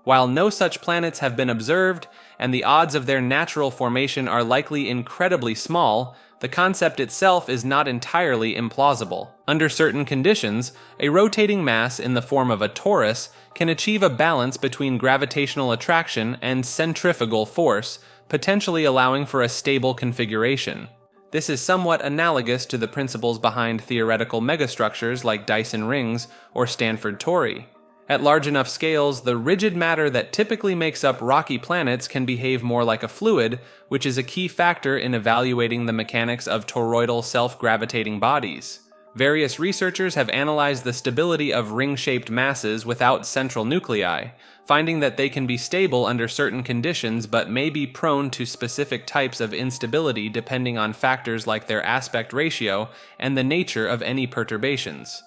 [SPEAKER 1] While no such planets have been observed, and the odds of their natural formation are likely incredibly small, the concept itself is not entirely implausible. Under certain conditions, a rotating mass in the form of a torus can achieve a balance between gravitational attraction and centrifugal force, potentially allowing for a stable configuration. This is somewhat analogous to the principles behind theoretical megastructures like Dyson rings or Stanford Torrey. At large enough scales, the rigid matter that typically makes up rocky planets can behave more like a fluid, which is a key factor in evaluating the mechanics of toroidal self-gravitating bodies. Various researchers have analyzed the stability of ring-shaped masses without central nuclei, finding that they can be stable under certain conditions but may be prone to specific types of instability depending on factors like their aspect ratio and the nature of any perturbations.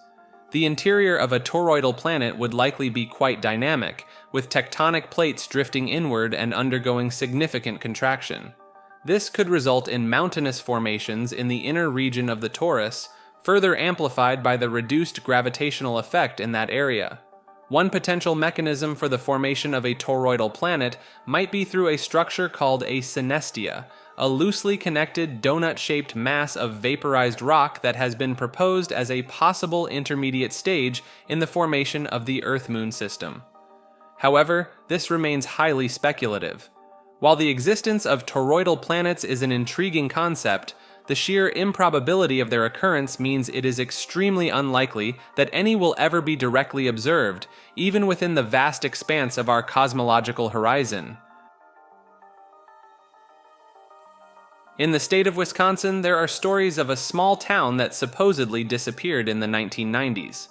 [SPEAKER 1] The interior of a toroidal planet would likely be quite dynamic, with tectonic plates drifting inward and undergoing significant contraction. This could result in mountainous formations in the inner region of the torus, further amplified by the reduced gravitational effect in that area. One potential mechanism for the formation of a toroidal planet might be through a structure called a synestia, a loosely connected donut-shaped mass of vaporized rock that has been proposed as a possible intermediate stage in the formation of the Earth-Moon system. However, this remains highly speculative. While the existence of toroidal planets is an intriguing concept, the sheer improbability of their occurrence means it is extremely unlikely that any will ever be directly observed, even within the vast expanse of our cosmological horizon. In the state of Wisconsin, there are stories of a small town that supposedly disappeared in the 1990s.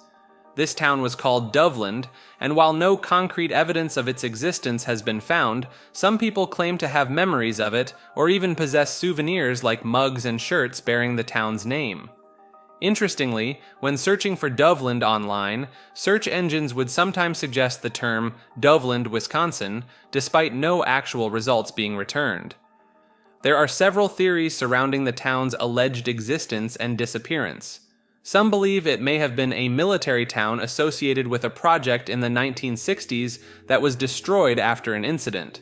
[SPEAKER 1] This town was called Doveland, and while no concrete evidence of its existence has been found, some people claim to have memories of it or even possess souvenirs like mugs and shirts bearing the town's name. Interestingly, when searching for Doveland online, search engines would sometimes suggest the term Doveland, Wisconsin, despite no actual results being returned. There are several theories surrounding the town's alleged existence and disappearance. Some believe it may have been a military town associated with a project in the 1960s that was destroyed after an incident.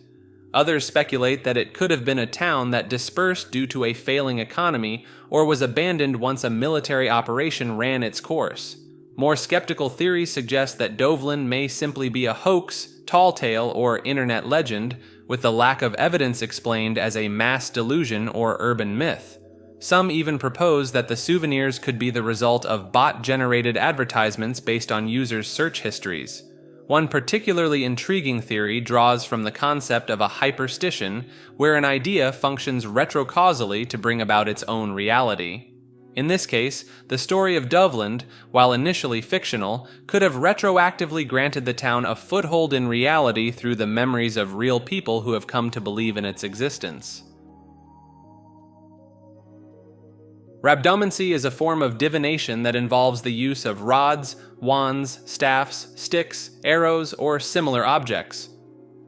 [SPEAKER 1] Others speculate that it could have been a town that dispersed due to a failing economy or was abandoned once a military operation ran its course. More skeptical theories suggest that Doveland may simply be a hoax, tall tale, or internet legend, with the lack of evidence explained as a mass delusion or urban myth. Some even propose that the souvenirs could be the result of bot-generated advertisements based on users' search histories. One particularly intriguing theory draws from the concept of a hyperstition, where an idea functions retrocausally to bring about its own reality. In this case, the story of Doveland, while initially fictional, could have retroactively granted the town a foothold in reality through the memories of real people who have come to believe in its existence. Rhabdomancy is a form of divination that involves the use of rods, wands, staffs, sticks, arrows, or similar objects.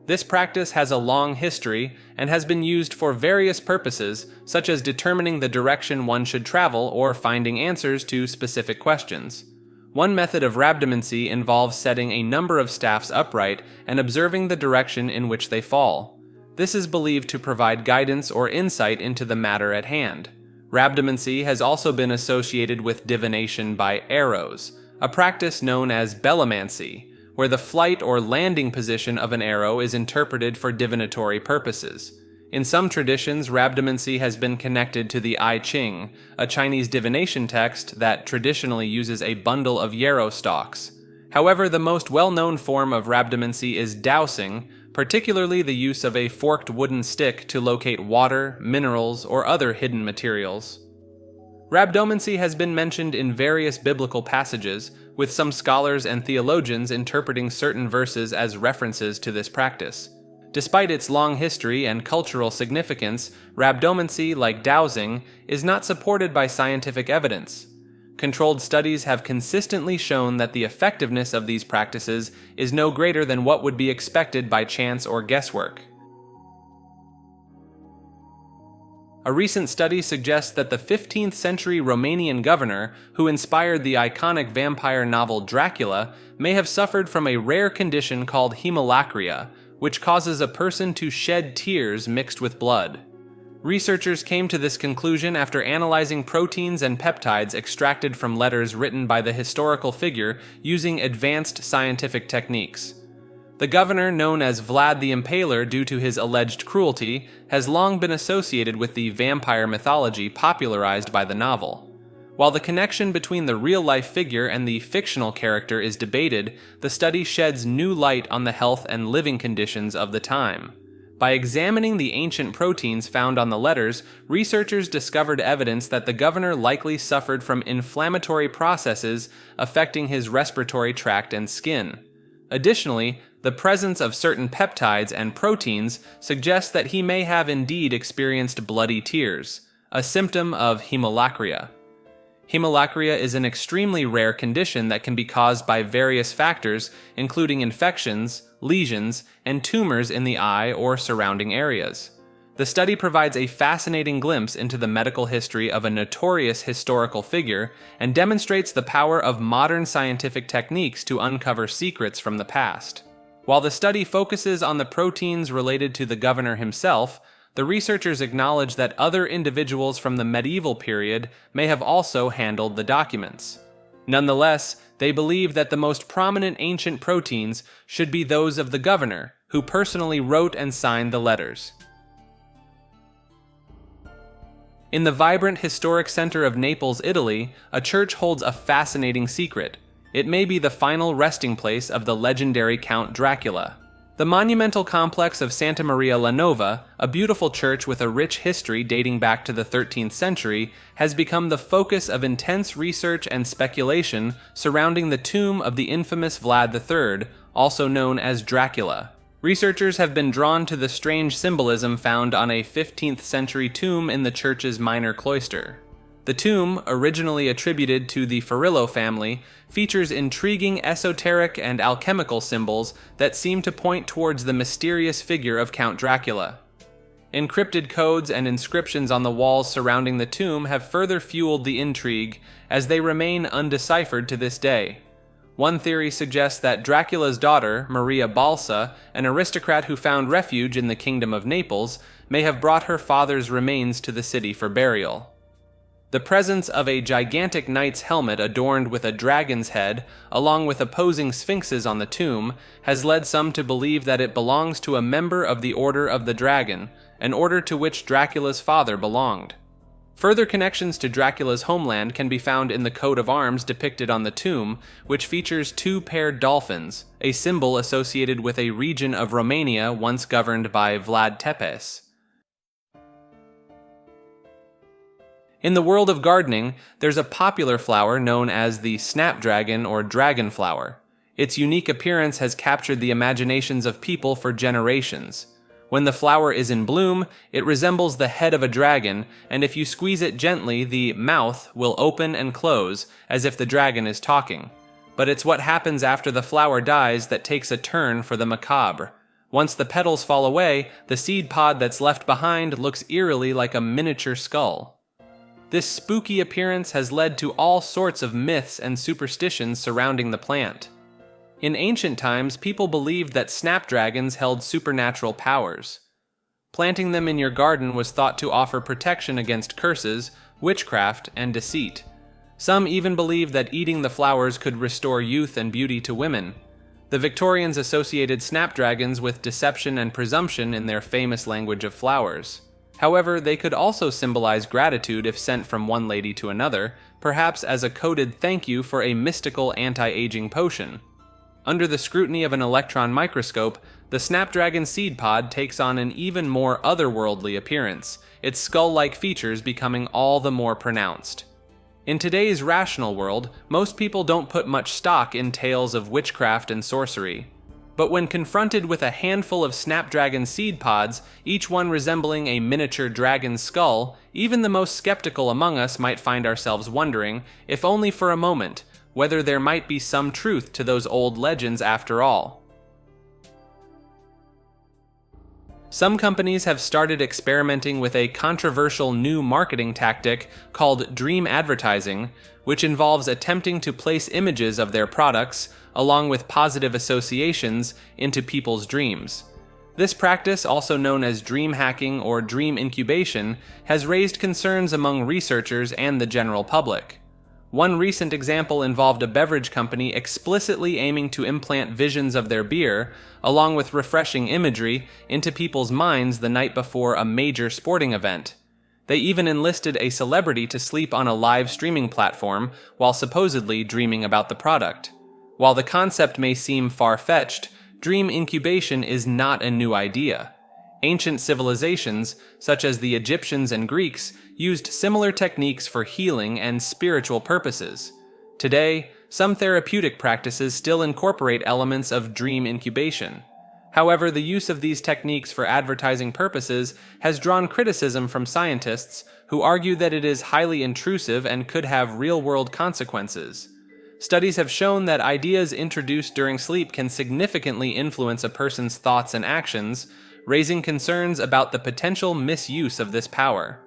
[SPEAKER 1] This practice has a long history and has been used for various purposes, such as determining the direction one should travel or finding answers to specific questions. One method of rhabdomancy involves setting a number of staffs upright and observing the direction in which they fall. This is believed to provide guidance or insight into the matter at hand. Rhabdomancy has also been associated with divination by arrows, a practice known as bellomancy, where the flight or landing position of an arrow is interpreted for divinatory purposes. In some traditions, rhabdomancy has been connected to the I Ching, a Chinese divination text that traditionally uses a bundle of yarrow stalks. However, the most well-known form of rhabdomancy is dowsing, particularly the use of a forked wooden stick to locate water, minerals, or other hidden materials. Rhabdomancy has been mentioned in various biblical passages, with some scholars and theologians interpreting certain verses as references to this practice. Despite its long history and cultural significance, rhabdomancy, like dowsing, is not supported by scientific evidence. Controlled studies have consistently shown that the effectiveness of these practices is no greater than what would be expected by chance or guesswork. A recent study suggests that the 15th century Romanian governor, who inspired the iconic vampire novel Dracula, may have suffered from a rare condition called hemolacria, which causes a person to shed tears mixed with blood. Researchers came to this conclusion after analyzing proteins and peptides extracted from letters written by the historical figure using advanced scientific techniques. The governor, known as Vlad the Impaler due to his alleged cruelty, has long been associated with the vampire mythology popularized by the novel. While the connection between the real-life figure and the fictional character is debated, the study sheds new light on the health and living conditions of the time. By examining the ancient proteins found on the letters, researchers discovered evidence that the governor likely suffered from inflammatory processes affecting his respiratory tract and skin. Additionally, the presence of certain peptides and proteins suggests that he may have indeed experienced bloody tears, a symptom of hemolacria. Hemolacria is an extremely rare condition that can be caused by various factors, including infections, lesions, and tumors in the eye or surrounding areas. The study provides a fascinating glimpse into the medical history of a notorious historical figure and demonstrates the power of modern scientific techniques to uncover secrets from the past. While the study focuses on the proteins related to the governor himself, the researchers acknowledge that other individuals from the medieval period may have also handled the documents. Nonetheless, they believe that the most prominent ancient proteins should be those of the governor, who personally wrote and signed the letters. In the vibrant historic center of Naples, Italy, a church holds a fascinating secret. It may be the final resting place of the legendary Count Dracula. The monumental complex of Santa Maria la Nova, a beautiful church with a rich history dating back to the 13th century, has become the focus of intense research and speculation surrounding the tomb of the infamous Vlad III, also known as Dracula. Researchers have been drawn to the strange symbolism found on a 15th century tomb in the church's minor cloister. The tomb, originally attributed to the Farillo family, features intriguing esoteric and alchemical symbols that seem to point towards the mysterious figure of Count Dracula. Encrypted codes and inscriptions on the walls surrounding the tomb have further fueled the intrigue, as they remain undeciphered to this day. One theory suggests that Dracula's daughter, Maria Balsa, an aristocrat who found refuge in the Kingdom of Naples, may have brought her father's remains to the city for burial. The presence of a gigantic knight's helmet adorned with a dragon's head, along with opposing sphinxes on the tomb, has led some to believe that it belongs to a member of the Order of the Dragon, an order to which Dracula's father belonged. Further connections to Dracula's homeland can be found in the coat of arms depicted on the tomb, which features two paired dolphins, a symbol associated with a region of Romania once governed by Vlad Tepes. In the world of gardening, there's a popular flower known as the snapdragon or dragonflower. Its unique appearance has captured the imaginations of people for generations. When the flower is in bloom, it resembles the head of a dragon, and if you squeeze it gently, the mouth will open and close, as if the dragon is talking. But it's what happens after the flower dies that takes a turn for the macabre. Once the petals fall away, the seed pod that's left behind looks eerily like a miniature skull. This spooky appearance has led to all sorts of myths and superstitions surrounding the plant. In ancient times, people believed that snapdragons held supernatural powers. Planting them in your garden was thought to offer protection against curses, witchcraft, and deceit. Some even believed that eating the flowers could restore youth and beauty to women. The Victorians associated snapdragons with deception and presumption in their famous language of flowers. However, they could also symbolize gratitude if sent from one lady to another, perhaps as a coded thank you for a mystical anti-aging potion. Under the scrutiny of an electron microscope, the snapdragon seed pod takes on an even more otherworldly appearance, its skull-like features becoming all the more pronounced. In today's rational world, most people don't put much stock in tales of witchcraft and sorcery. But when confronted with a handful of snapdragon seed pods, each one resembling a miniature dragon's skull, even the most skeptical among us might find ourselves wondering, if only for a moment, whether there might be some truth to those old legends after all. Some companies have started experimenting with a controversial new marketing tactic called dream advertising, which involves attempting to place images of their products, along with positive associations, into people's dreams. This practice, also known as dream hacking or dream incubation, has raised concerns among researchers and the general public. One recent example involved a beverage company explicitly aiming to implant visions of their beer, along with refreshing imagery, into people's minds the night before a major sporting event. They even enlisted a celebrity to sleep on a live streaming platform while supposedly dreaming about the product. While the concept may seem far-fetched, dream incubation is not a new idea. Ancient civilizations, such as the Egyptians and Greeks, used similar techniques for healing and spiritual purposes. Today, some therapeutic practices still incorporate elements of dream incubation. However, the use of these techniques for advertising purposes has drawn criticism from scientists who argue that it is highly intrusive and could have real-world consequences. Studies have shown that ideas introduced during sleep can significantly influence a person's thoughts and actions, raising concerns about the potential misuse of this power.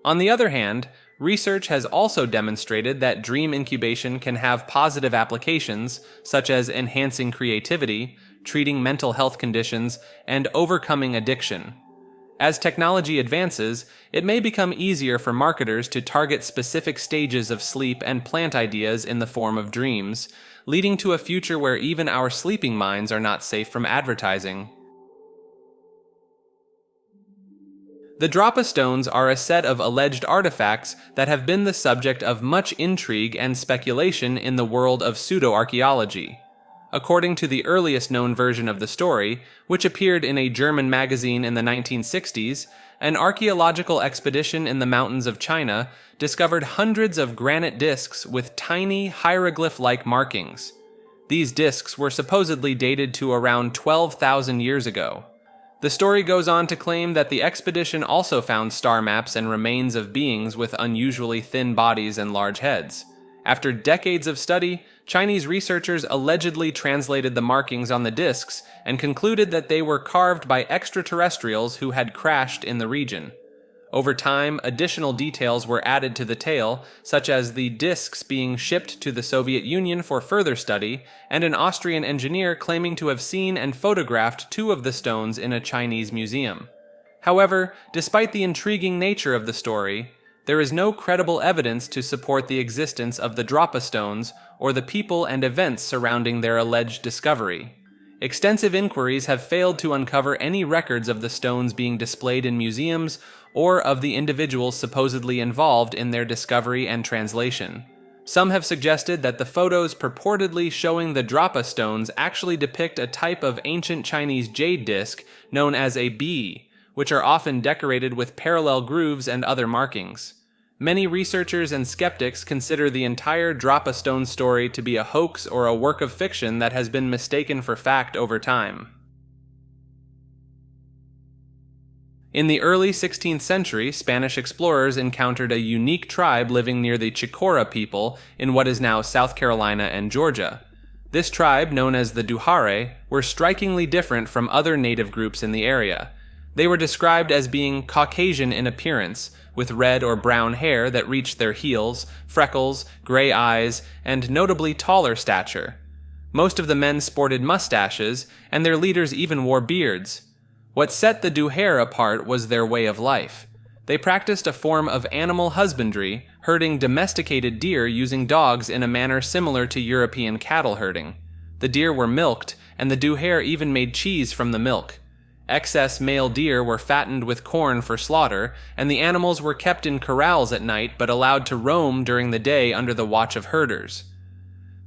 [SPEAKER 1] On the other hand, research has also demonstrated that dream incubation can have positive applications, such as enhancing creativity, treating mental health conditions, and overcoming addiction. As technology advances, it may become easier for marketers to target specific stages of sleep and plant ideas in the form of dreams, leading to a future where even our sleeping minds are not safe from advertising. The Drapa Stones are a set of alleged artifacts that have been the subject of much intrigue and speculation in the world of pseudo-archaeology. According to the earliest known version of the story, which appeared in a German magazine in the 1960s, an archaeological expedition in the mountains of China discovered hundreds of granite discs with tiny hieroglyph-like markings. These discs were supposedly dated to around 12,000 years ago. The story goes on to claim that the expedition also found star maps and remains of beings with unusually thin bodies and large heads. After decades of study, Chinese researchers allegedly translated the markings on the discs and concluded that they were carved by extraterrestrials who had crashed in the region. Over time, additional details were added to the tale, such as the discs being shipped to the Soviet Union for further study, and an Austrian engineer claiming to have seen and photographed two of the stones in a Chinese museum. However, despite the intriguing nature of the story, there is no credible evidence to support the existence of the Drapa stones or the people and events surrounding their alleged discovery. Extensive inquiries have failed to uncover any records of the stones being displayed in museums or of the individuals supposedly involved in their discovery and translation. Some have suggested that the photos purportedly showing the Drapa stones actually depict a type of ancient Chinese jade disc known as a bi, which are often decorated with parallel grooves and other markings. Many researchers and skeptics consider the entire Drapa stone story to be a hoax or a work of fiction that has been mistaken for fact over time. In the early 16th century, Spanish explorers encountered a unique tribe living near the Chicora people in what is now South Carolina and Georgia. This tribe, known as the Duhare, were strikingly different from other native groups in the area. They were described as being Caucasian in appearance, with red or brown hair that reached their heels, freckles, gray eyes, and notably taller stature. Most of the men sported mustaches, and their leaders even wore beards. What set the Duhare apart was their way of life. They practiced a form of animal husbandry, herding domesticated deer using dogs in a manner similar to European cattle herding. The deer were milked, and the Duhare even made cheese from the milk. Excess male deer were fattened with corn for slaughter, and the animals were kept in corrals at night but allowed to roam during the day under the watch of herders.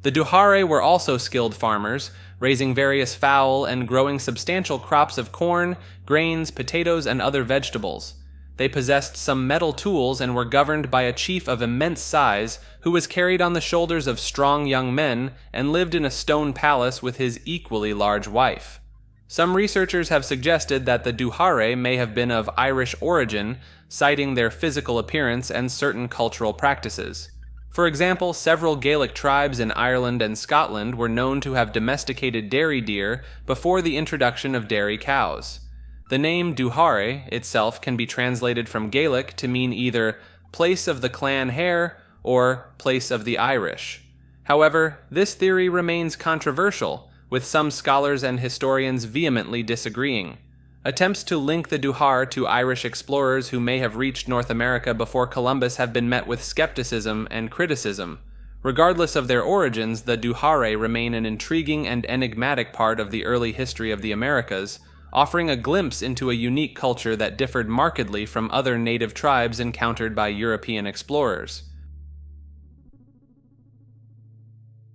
[SPEAKER 1] The Duhare were also skilled farmers, raising various fowl and growing substantial crops of corn, grains, potatoes, and other vegetables. They possessed some metal tools and were governed by a chief of immense size who was carried on the shoulders of strong young men and lived in a stone palace with his equally large wife. Some researchers have suggested that the Duhare may have been of Irish origin, citing their physical appearance and certain cultural practices. For example, several Gaelic tribes in Ireland and Scotland were known to have domesticated dairy deer before the introduction of dairy cows. The name Duhare itself can be translated from Gaelic to mean either place of the clan Hare or place of the Irish. However, this theory remains controversial, with some scholars and historians vehemently disagreeing. Attempts to link the Duhar to Irish explorers who may have reached North America before Columbus have been met with skepticism and criticism. Regardless of their origins, the Duhare remain an intriguing and enigmatic part of the early history of the Americas, offering a glimpse into a unique culture that differed markedly from other native tribes encountered by European explorers.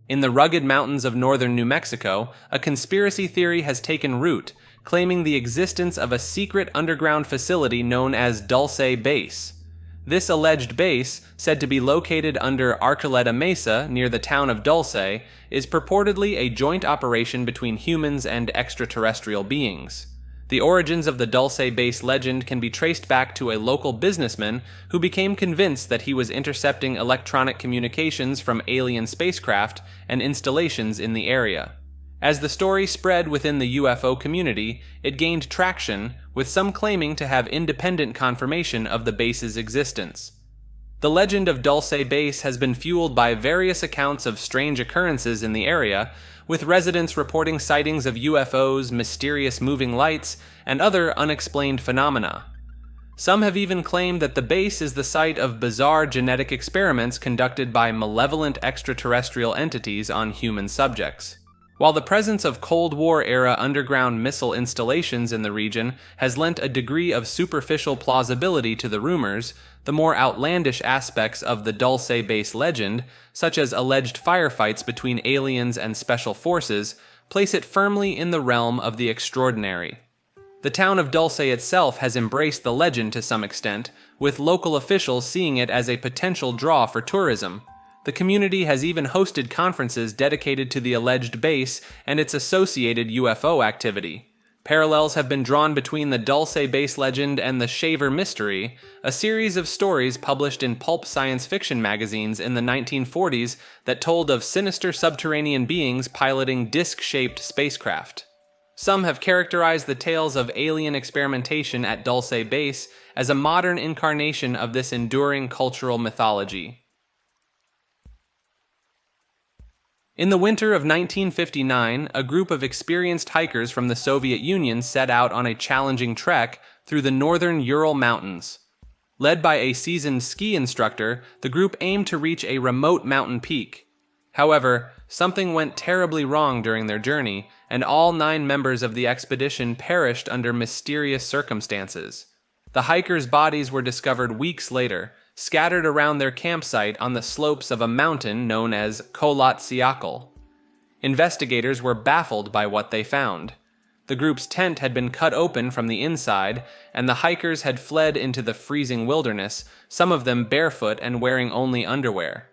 [SPEAKER 1] In the rugged mountains of northern New Mexico, a conspiracy theory has taken root, claiming the existence of a secret underground facility known as Dulce Base. This alleged base, said to be located under Archuleta Mesa near the town of Dulce, is purportedly a joint operation between humans and extraterrestrial beings. The origins of the Dulce Base legend can be traced back to a local businessman who became convinced that he was intercepting electronic communications from alien spacecraft and installations in the area. As the story spread within the UFO community, it gained traction, with some claiming to have independent confirmation of the base's existence. The legend of Dulce Base has been fueled by various accounts of strange occurrences in the area, with residents reporting sightings of UFOs, mysterious moving lights, and other unexplained phenomena. Some have even claimed that the base is the site of bizarre genetic experiments conducted by malevolent extraterrestrial entities on human subjects. While the presence of Cold War-era underground missile installations in the region has lent a degree of superficial plausibility to the rumors, the more outlandish aspects of the Dulce Base legend, such as alleged firefights between aliens and special forces, place it firmly in the realm of the extraordinary. The town of Dulce itself has embraced the legend to some extent, with local officials seeing it as a potential draw for tourism. The community has even hosted conferences dedicated to the alleged base and its associated UFO activity. Parallels have been drawn between the Dulce Base legend and the Shaver Mystery, a series of stories published in pulp science fiction magazines in the 1940s that told of sinister subterranean beings piloting disc-shaped spacecraft. Some have characterized the tales of alien experimentation at Dulce Base as a modern incarnation of this enduring cultural mythology. In the winter of 1959, a group of experienced hikers from the Soviet Union set out on a challenging trek through the northern Ural Mountains. Led by a seasoned ski instructor, the group aimed to reach a remote mountain peak. However, something went terribly wrong during their journey, and all 9 members of the expedition perished under mysterious circumstances. The hikers' bodies were discovered weeks later, scattered around their campsite on the slopes of a mountain known as Kholat Syakhl. Investigators were baffled by what they found. The group's tent had been cut open from the inside, and the hikers had fled into the freezing wilderness, some of them barefoot and wearing only underwear.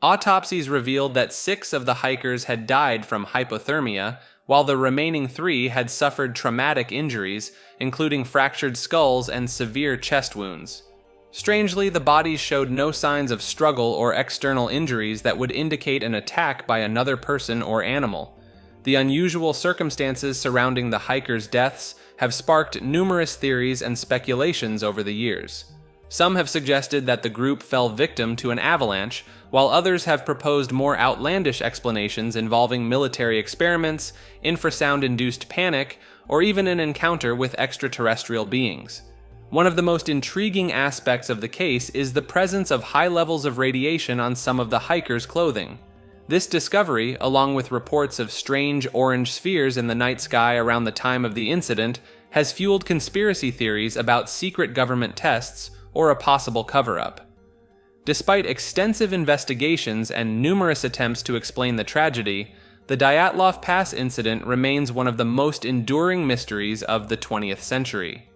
[SPEAKER 1] Autopsies revealed that 6 of the hikers had died from hypothermia, while the remaining 3 had suffered traumatic injuries, including fractured skulls and severe chest wounds. Strangely, the bodies showed no signs of struggle or external injuries that would indicate an attack by another person or animal. The unusual circumstances surrounding the hikers' deaths have sparked numerous theories and speculations over the years. Some have suggested that the group fell victim to an avalanche, while others have proposed more outlandish explanations involving military experiments, infrasound-induced panic, or even an encounter with extraterrestrial beings. One of the most intriguing aspects of the case is the presence of high levels of radiation on some of the hikers' clothing. This discovery, along with reports of strange orange spheres in the night sky around the time of the incident, has fueled conspiracy theories about secret government tests or a possible cover-up. Despite extensive investigations and numerous attempts to explain the tragedy, the Dyatlov Pass incident remains one of the most enduring mysteries of the 20th century.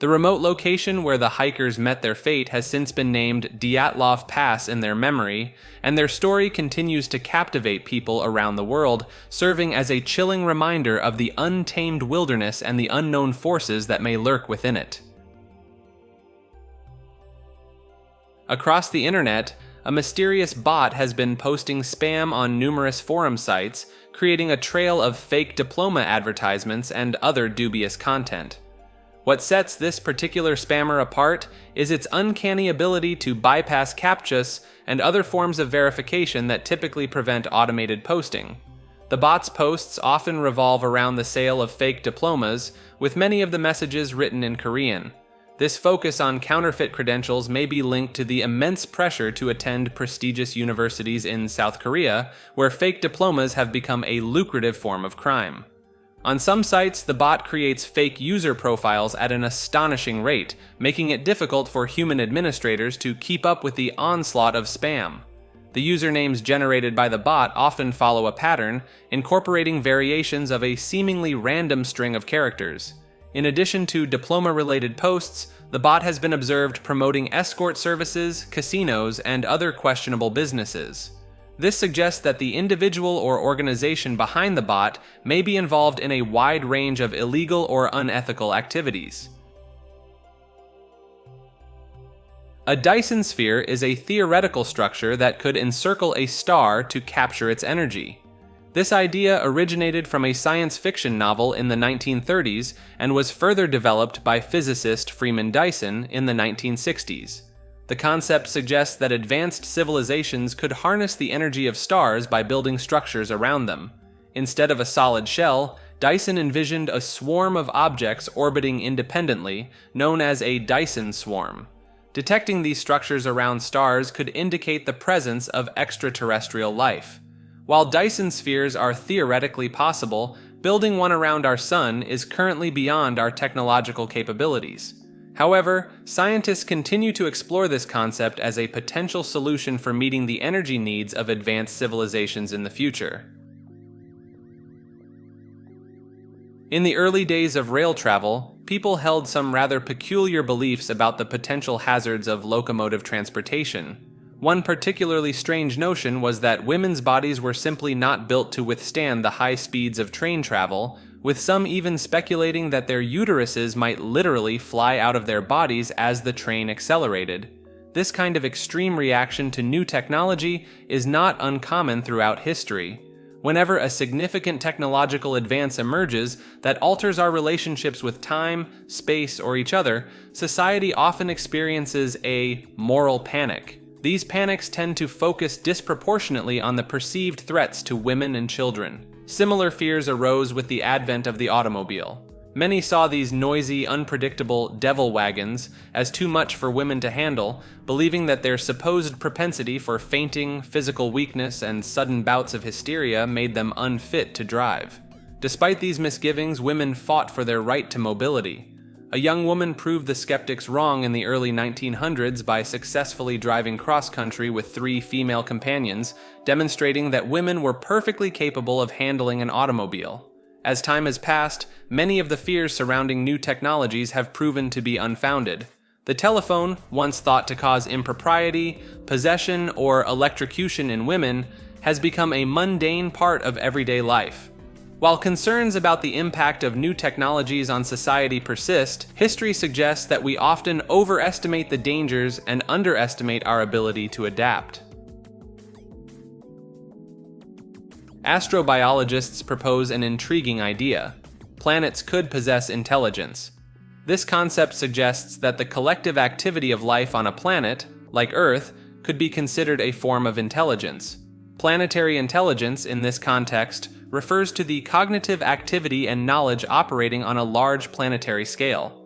[SPEAKER 1] The remote location where the hikers met their fate has since been named Dyatlov Pass in their memory, and their story continues to captivate people around the world, serving as a chilling reminder of the untamed wilderness and the unknown forces that may lurk within it. Across the internet, a mysterious bot has been posting spam on numerous forum sites, creating a trail of fake diploma advertisements and other dubious content. What sets this particular spammer apart is its uncanny ability to bypass CAPTCHAs and other forms of verification that typically prevent automated posting. The bot's posts often revolve around the sale of fake diplomas, with many of the messages written in Korean. This focus on counterfeit credentials may be linked to the immense pressure to attend prestigious universities in South Korea, where fake diplomas have become a lucrative form of crime. On some sites, the bot creates fake user profiles at an astonishing rate, making it difficult for human administrators to keep up with the onslaught of spam. The usernames generated by the bot often follow a pattern, incorporating variations of a seemingly random string of characters. In addition to diploma-related posts, the bot has been observed promoting escort services, casinos, and other questionable businesses. This suggests that the individual or organization behind the bot may be involved in a wide range of illegal or unethical activities. A Dyson sphere is a theoretical structure that could encircle a star to capture its energy. This idea originated from a science fiction novel in the 1930s and was further developed by physicist Freeman Dyson in the 1960s. The concept suggests that advanced civilizations could harness the energy of stars by building structures around them. Instead of a solid shell, Dyson envisioned a swarm of objects orbiting independently, known as a Dyson swarm. Detecting these structures around stars could indicate the presence of extraterrestrial life. While Dyson spheres are theoretically possible, building one around our sun is currently beyond our technological capabilities. However, scientists continue to explore this concept as a potential solution for meeting the energy needs of advanced civilizations in the future. In the early days of rail travel, people held some rather peculiar beliefs about the potential hazards of locomotive transportation. One particularly strange notion was that women's bodies were simply not built to withstand the high speeds of train travel, with some even speculating that their uteruses might literally fly out of their bodies as the train accelerated. This kind of extreme reaction to new technology is not uncommon throughout history. Whenever a significant technological advance emerges that alters our relationships with time, space, or each other, society often experiences a moral panic. These panics tend to focus disproportionately on the perceived threats to women and children. Similar fears arose with the advent of the automobile. Many saw these noisy, unpredictable devil wagons as too much for women to handle, believing that their supposed propensity for fainting, physical weakness, and sudden bouts of hysteria made them unfit to drive. Despite these misgivings, women fought for their right to mobility. A young woman proved the skeptics wrong in the early 1900s by successfully driving cross-country with 3 female companions, demonstrating that women were perfectly capable of handling an automobile. As time has passed, many of the fears surrounding new technologies have proven to be unfounded. The telephone, once thought to cause impropriety, possession, or electrocution in women, has become a mundane part of everyday life. While concerns about the impact of new technologies on society persist, history suggests that we often overestimate the dangers and underestimate our ability to adapt. Astrobiologists propose an intriguing idea. Planets could possess intelligence. This concept suggests that the collective activity of life on a planet, like Earth, could be considered a form of intelligence. Planetary intelligence, in this context, refers to the cognitive activity and knowledge operating on a large planetary scale.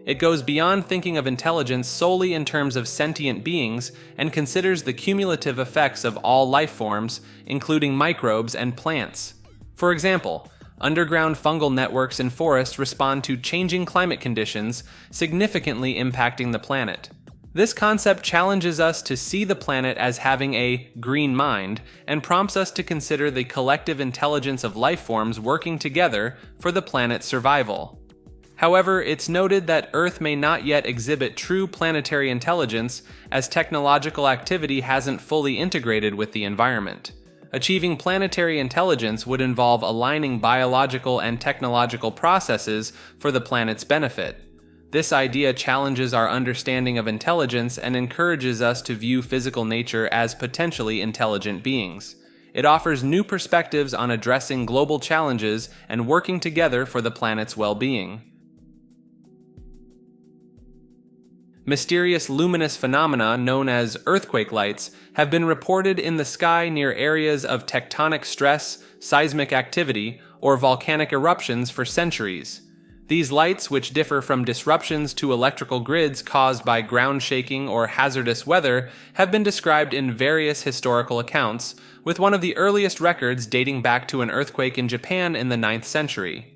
[SPEAKER 1] It goes beyond thinking of intelligence solely in terms of sentient beings and considers the cumulative effects of all life forms, including microbes and plants. For example, underground fungal networks in forests respond to changing climate conditions, significantly impacting the planet. This concept challenges us to see the planet as having a green mind and prompts us to consider the collective intelligence of life forms working together for the planet's survival. However, it's noted that Earth may not yet exhibit true planetary intelligence as technological activity hasn't fully integrated with the environment. Achieving planetary intelligence would involve aligning biological and technological processes for the planet's benefit. This idea challenges our understanding of intelligence and encourages us to view physical nature as potentially intelligent beings. It offers new perspectives on addressing global challenges and working together for the planet's well-being. Mysterious luminous phenomena known as earthquake lights have been reported in the sky near areas of tectonic stress, seismic activity, or volcanic eruptions for centuries. These lights, which differ from disruptions to electrical grids caused by ground shaking or hazardous weather, have been described in various historical accounts, with one of the earliest records dating back to an earthquake in Japan in the 9th century.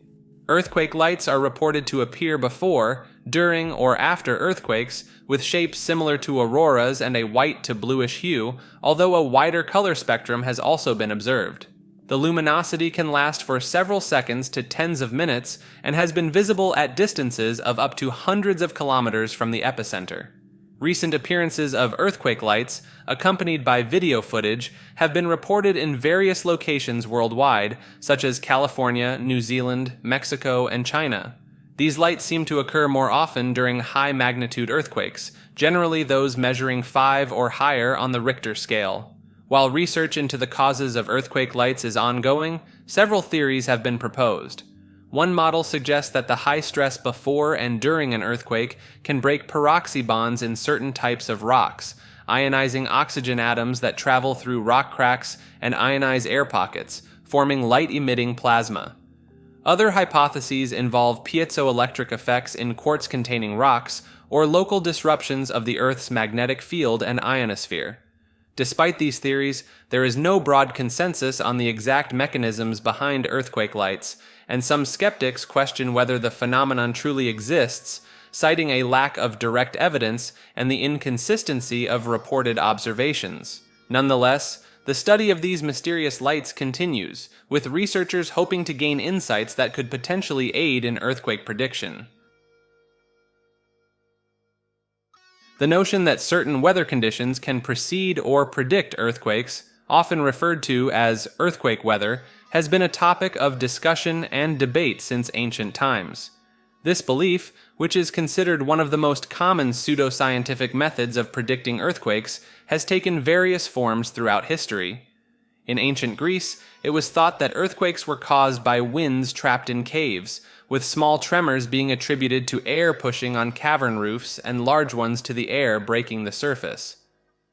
[SPEAKER 1] Earthquake lights are reported to appear before, during, or after earthquakes, with shapes similar to auroras and a white to bluish hue, although a wider color spectrum has also been observed. The luminosity can last for several seconds to tens of minutes and has been visible at distances of up to hundreds of kilometers from the epicenter. Recent appearances of earthquake lights, accompanied by video footage, have been reported in various locations worldwide, such as California, New Zealand, Mexico, and China. These lights seem to occur more often during high-magnitude earthquakes, generally those measuring 5 or higher on the Richter scale. While research into the causes of earthquake lights is ongoing, several theories have been proposed. One model suggests that the high stress before and during an earthquake can break peroxy bonds in certain types of rocks, ionizing oxygen atoms that travel through rock cracks and ionize air pockets, forming light-emitting plasma. Other hypotheses involve piezoelectric effects in quartz-containing rocks or local disruptions of the Earth's magnetic field and ionosphere. Despite these theories, there is no broad consensus on the exact mechanisms behind earthquake lights, and some skeptics question whether the phenomenon truly exists, citing a lack of direct evidence and the inconsistency of reported observations. Nonetheless, the study of these mysterious lights continues, with researchers hoping to gain insights that could potentially aid in earthquake prediction. The notion that certain weather conditions can precede or predict earthquakes, often referred to as earthquake weather, has been a topic of discussion and debate since ancient times. This belief, which is considered one of the most common pseudoscientific methods of predicting earthquakes, has taken various forms throughout history. In ancient Greece, it was thought that earthquakes were caused by winds trapped in caves, with small tremors being attributed to air pushing on cavern roofs and large ones to the air breaking the surface.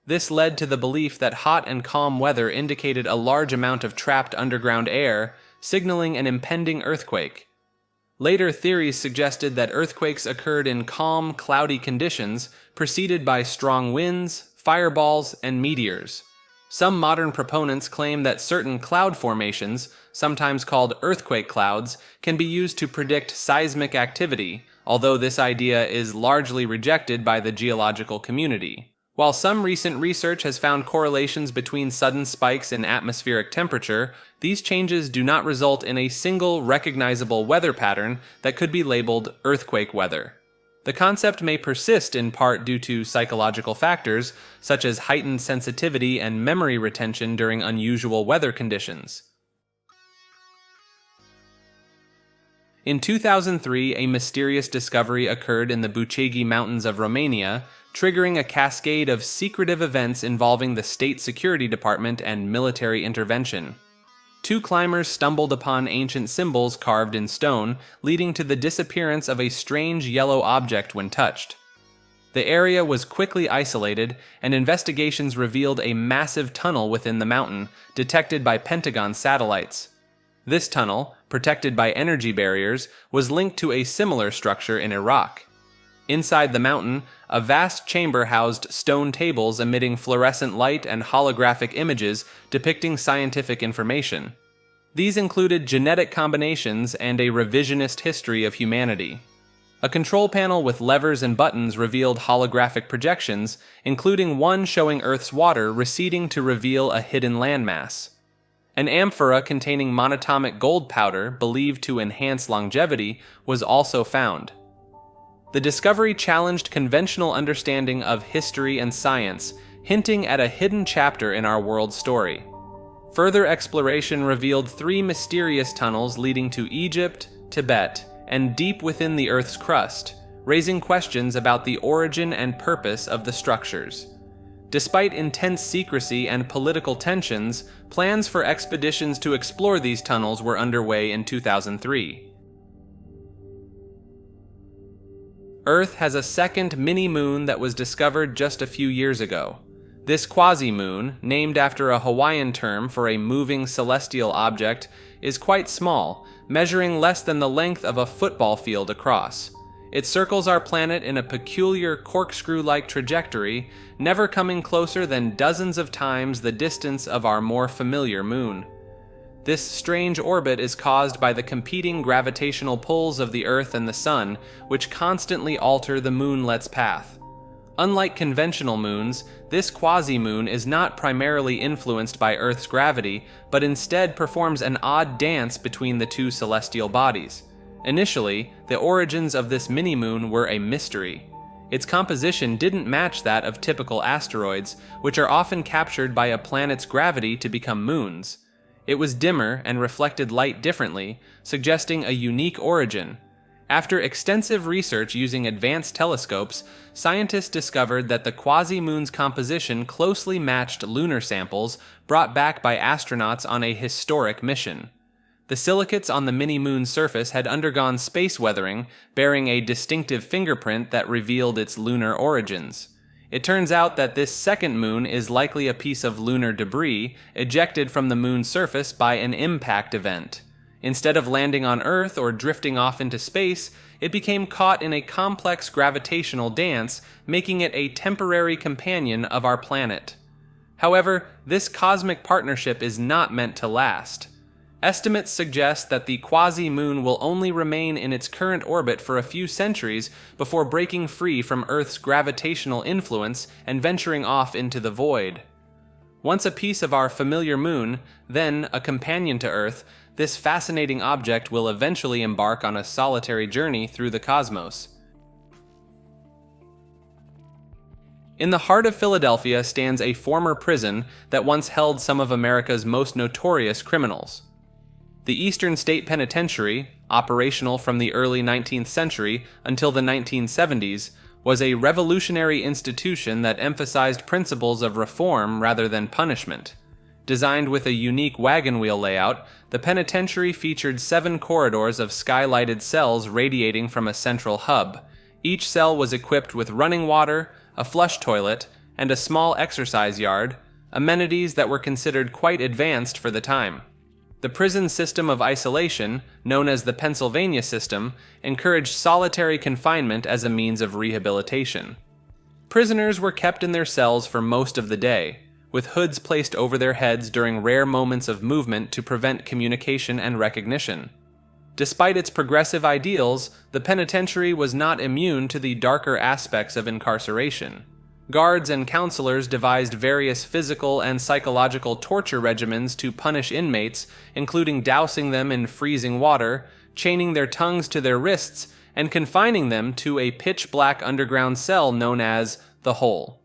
[SPEAKER 1] This led to the belief that hot and calm weather indicated a large amount of trapped underground air, signaling an impending earthquake. Later theories suggested that earthquakes occurred in calm, cloudy conditions, preceded by strong winds, fireballs, and meteors. Some modern proponents claim that certain cloud formations, sometimes called earthquake clouds, can be used to predict seismic activity, although this idea is largely rejected by the geological community. While some recent research has found correlations between sudden spikes in atmospheric temperature, these changes do not result in a single recognizable weather pattern that could be labeled earthquake weather. The concept may persist in part due to psychological factors, such as heightened sensitivity and memory retention during unusual weather conditions. In 2003, a mysterious discovery occurred in the Bucegi Mountains of Romania, triggering a cascade of secretive events involving the State Security Department and military intervention. 2 climbers stumbled upon ancient symbols carved in stone, leading to the disappearance of a strange yellow object when touched. The area was quickly isolated, and investigations revealed a massive tunnel within the mountain, detected by Pentagon satellites. This tunnel, protected by energy barriers, was linked to a similar structure in Iraq. Inside the mountain, a vast chamber housed stone tables emitting fluorescent light and holographic images depicting scientific information. These included genetic combinations and a revisionist history of humanity. A control panel with levers and buttons revealed holographic projections, including one showing Earth's water receding to reveal a hidden landmass. An amphora containing monatomic gold powder, believed to enhance longevity, was also found. The discovery challenged conventional understanding of history and science, hinting at a hidden chapter in our world story. Further exploration revealed 3 mysterious tunnels leading to Egypt, Tibet, and deep within the Earth's crust, raising questions about the origin and purpose of the structures. Despite intense secrecy and political tensions, plans for expeditions to explore these tunnels were underway in 2003. Earth has a second mini-moon that was discovered just a few years ago. This quasi-moon, named after a Hawaiian term for a moving celestial object, is quite small, measuring less than the length of a football field across. It circles our planet in a peculiar corkscrew-like trajectory, never coming closer than dozens of times the distance of our more familiar moon. This strange orbit is caused by the competing gravitational pulls of the Earth and the Sun, which constantly alter the moonlet's path. Unlike conventional moons, this quasi-moon is not primarily influenced by Earth's gravity, but instead performs an odd dance between the two celestial bodies. Initially, the origins of this mini-moon were a mystery. Its composition didn't match that of typical asteroids, which are often captured by a planet's gravity to become moons. It was dimmer and reflected light differently, suggesting a unique origin. After extensive research using advanced telescopes, scientists discovered that the quasi-moon's composition closely matched lunar samples brought back by astronauts on a historic mission. The silicates on the mini-moon's surface had undergone space weathering, bearing a distinctive fingerprint that revealed its lunar origins. It turns out that this second moon is likely a piece of lunar debris ejected from the moon's surface by an impact event. Instead of landing on Earth or drifting off into space, it became caught in a complex gravitational dance, making it a temporary companion of our planet. However, this cosmic partnership is not meant to last. Estimates suggest that the quasi-moon will only remain in its current orbit for a few centuries before breaking free from Earth's gravitational influence and venturing off into the void. Once a piece of our familiar moon, then a companion to Earth, this fascinating object will eventually embark on a solitary journey through the cosmos. In the heart of Philadelphia stands a former prison that once held some of America's most notorious criminals. The Eastern State Penitentiary, operational from the early 19th century until the 1970s, was a revolutionary institution that emphasized principles of reform rather than punishment. Designed with a unique wagon wheel layout, the penitentiary featured 7 corridors of skylighted cells radiating from a central hub. Each cell was equipped with running water, a flush toilet, and a small exercise yard, amenities that were considered quite advanced for the time. The prison system of isolation, known as the Pennsylvania system, encouraged solitary confinement as a means of rehabilitation. Prisoners were kept in their cells for most of the day, with hoods placed over their heads during rare moments of movement to prevent communication and recognition. Despite its progressive ideals, the penitentiary was not immune to the darker aspects of incarceration. Guards and counselors devised various physical and psychological torture regimens to punish inmates, including dousing them in freezing water, chaining their tongues to their wrists, and confining them to a pitch-black underground cell known as the Hole.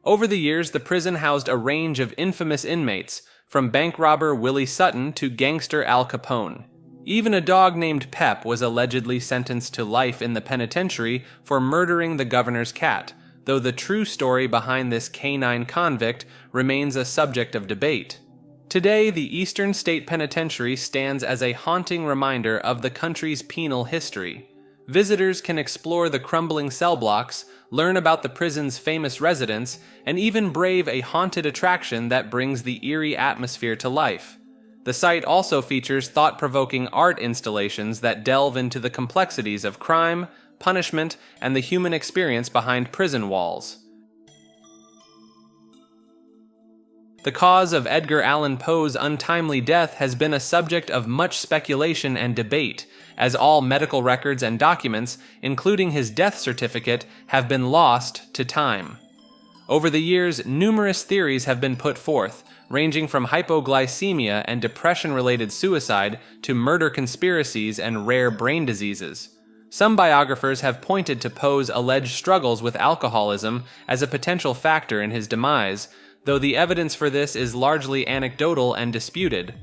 [SPEAKER 1] Over the years, the prison housed a range of infamous inmates, from bank robber Willie Sutton to gangster Al Capone. Even a dog named Pep was allegedly sentenced to life in the penitentiary for murdering the governor's cat, though the true story behind this canine convict remains a subject of debate. Today, the Eastern State Penitentiary stands as a haunting reminder of the country's penal history. Visitors can explore the crumbling cell blocks, learn about the prison's famous residents, and even brave a haunted attraction that brings the eerie atmosphere to life. The site also features thought-provoking art installations that delve into the complexities of crime, punishment, and the human experience behind prison walls. The cause of Edgar Allan Poe's untimely death has been a subject of much speculation and debate, as all medical records and documents, including his death certificate, have been lost to time. Over the years, numerous theories have been put forth, ranging from hypoglycemia and depression-related suicide to murder conspiracies and rare brain diseases. Some biographers have pointed to Poe's alleged struggles with alcoholism as a potential factor in his demise, though the evidence for this is largely anecdotal and disputed.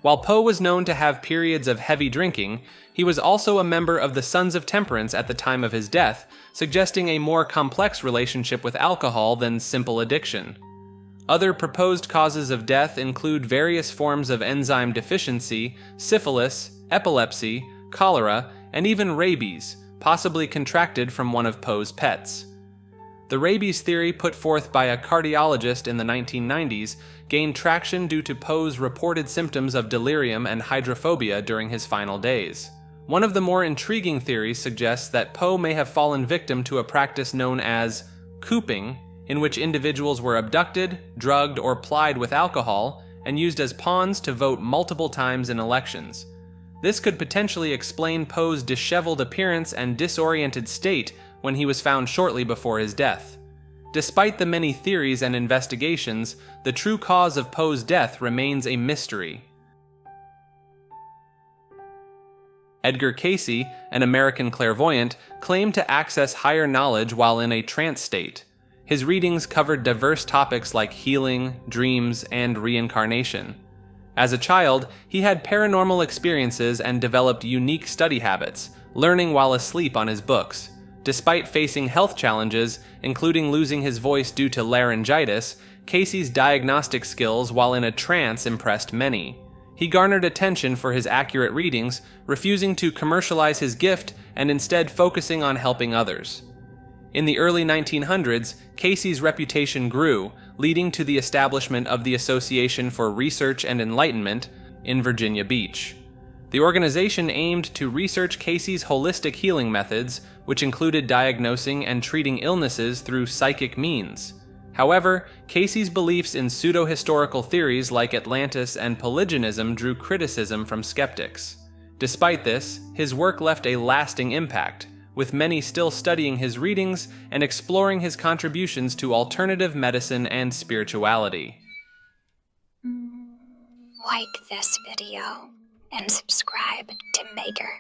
[SPEAKER 1] While Poe was known to have periods of heavy drinking, he was also a member of the Sons of Temperance at the time of his death, suggesting a more complex relationship with alcohol than simple addiction. Other proposed causes of death include various forms of enzyme deficiency, syphilis, epilepsy, cholera, and even rabies, possibly contracted from one of Poe's pets. The rabies theory put forth by a cardiologist in the 1990s gained traction due to Poe's reported symptoms of delirium and hydrophobia during his final days. One of the more intriguing theories suggests that Poe may have fallen victim to a practice known as cooping, in which individuals were abducted, drugged, or plied with alcohol and used as pawns to vote multiple times in elections. This could potentially explain Poe's disheveled appearance and disoriented state when he was found shortly before his death. Despite the many theories and investigations, the true cause of Poe's death remains a mystery. Edgar Cayce, an American clairvoyant, claimed to access higher knowledge while in a trance state. His readings covered diverse topics like healing, dreams, and reincarnation. As a child, he had paranormal experiences and developed unique study habits, learning while asleep on his books. Despite facing health challenges, including losing his voice due to laryngitis, Cayce's diagnostic skills while in a trance impressed many. He garnered attention for his accurate readings, refusing to commercialize his gift and instead focusing on helping others. In the early 1900s, Cayce's reputation grew, leading to the establishment of the Association for Research and Enlightenment in Virginia Beach. The organization aimed to research Cayce's holistic healing methods, which included diagnosing and treating illnesses through psychic means. However, Cayce's beliefs in pseudo-historical theories like Atlantis and polygenism drew criticism from skeptics. Despite this, his work left a lasting impact, with many still studying his readings and exploring his contributions to alternative medicine and spirituality.
[SPEAKER 4] Like this video and subscribe to Maker.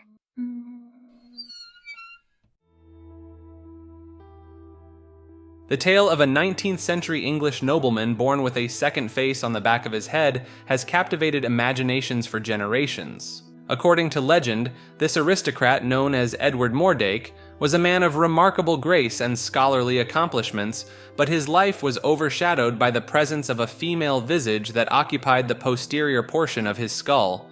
[SPEAKER 1] The tale of a 19th century English nobleman born with a second face on the back of his head has captivated imaginations for generations. According to legend, this aristocrat known as Edward Mordache was a man of remarkable grace and scholarly accomplishments, but his life was overshadowed by the presence of a female visage that occupied the posterior portion of his skull.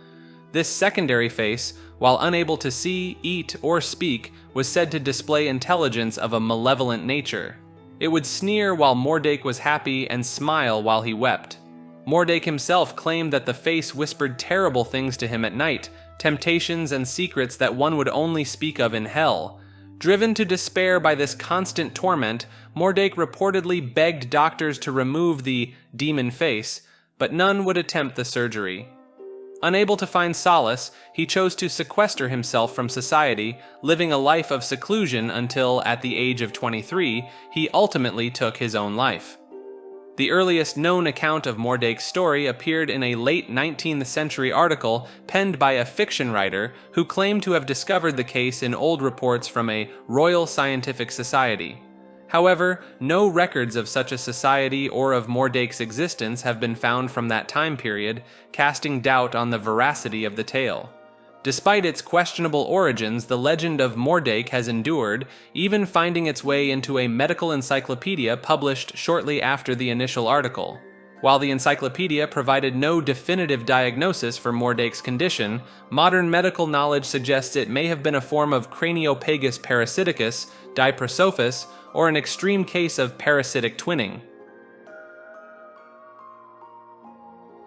[SPEAKER 1] This secondary face, while unable to see, eat, or speak, was said to display intelligence of a malevolent nature. It would sneer while Mordache was happy and smile while he wept. Mordache himself claimed that the face whispered terrible things to him at night, temptations and secrets that one would only speak of in hell. Driven to despair by this constant torment, Mordache reportedly begged doctors to remove the demon face, but none would attempt the surgery. Unable to find solace, he chose to sequester himself from society, living a life of seclusion until, at the age of 23, he ultimately took his own life. The earliest known account of Mordache's story appeared in a late 19th century article penned by a fiction writer who claimed to have discovered the case in old reports from a Royal Scientific Society. However, no records of such a society or of Mordache's existence have been found from that time period, casting doubt on the veracity of the tale. Despite its questionable origins, the legend of Mordache has endured, even finding its way into a medical encyclopedia published shortly after the initial article. While the encyclopedia provided no definitive diagnosis for Mordache's condition, modern medical knowledge suggests it may have been a form of craniopagus parasiticus, diprosophis, or an extreme case of parasitic twinning.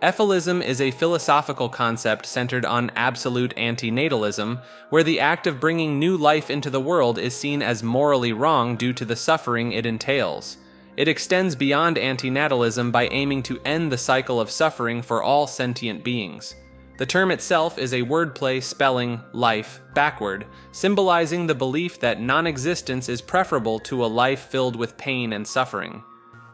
[SPEAKER 1] Ephilism is a philosophical concept centered on absolute antinatalism, where the act of bringing new life into the world is seen as morally wrong due to the suffering it entails. It extends beyond antinatalism by aiming to end the cycle of suffering for all sentient beings. The term itself is a wordplay spelling life backward, symbolizing the belief that non-existence is preferable to a life filled with pain and suffering.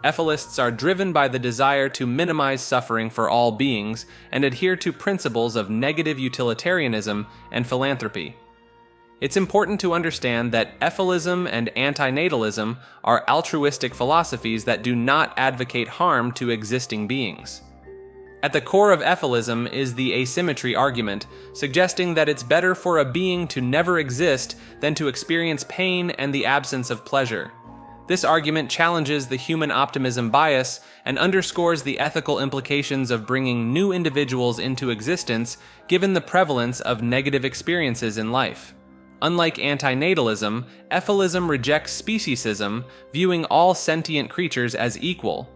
[SPEAKER 1] Ethalists are driven by the desire to minimize suffering for all beings and adhere to principles of negative utilitarianism and philanthropy. It's important to understand that ethalism and antinatalism are altruistic philosophies that do not advocate harm to existing beings. At the core of ethalism is the asymmetry argument, suggesting that it's better for a being to never exist than to experience pain and the absence of pleasure. This argument challenges the human optimism bias and underscores the ethical implications of bringing new individuals into existence given the prevalence of negative experiences in life. Unlike antinatalism, ethalism rejects speciesism, viewing all sentient creatures as equal.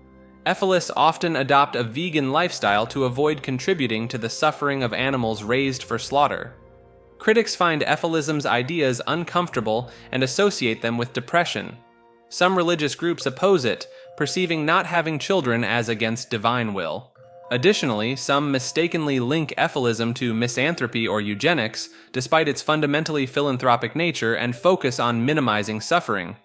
[SPEAKER 1] Ethalists often adopt a vegan lifestyle to avoid contributing to the suffering of animals raised for slaughter. Critics find ethalism's ideas uncomfortable and associate them with depression. Some religious groups oppose it, perceiving not having children as against divine will. Additionally, some mistakenly link ethalism to misanthropy or eugenics, despite its fundamentally philanthropic nature and focus on minimizing suffering.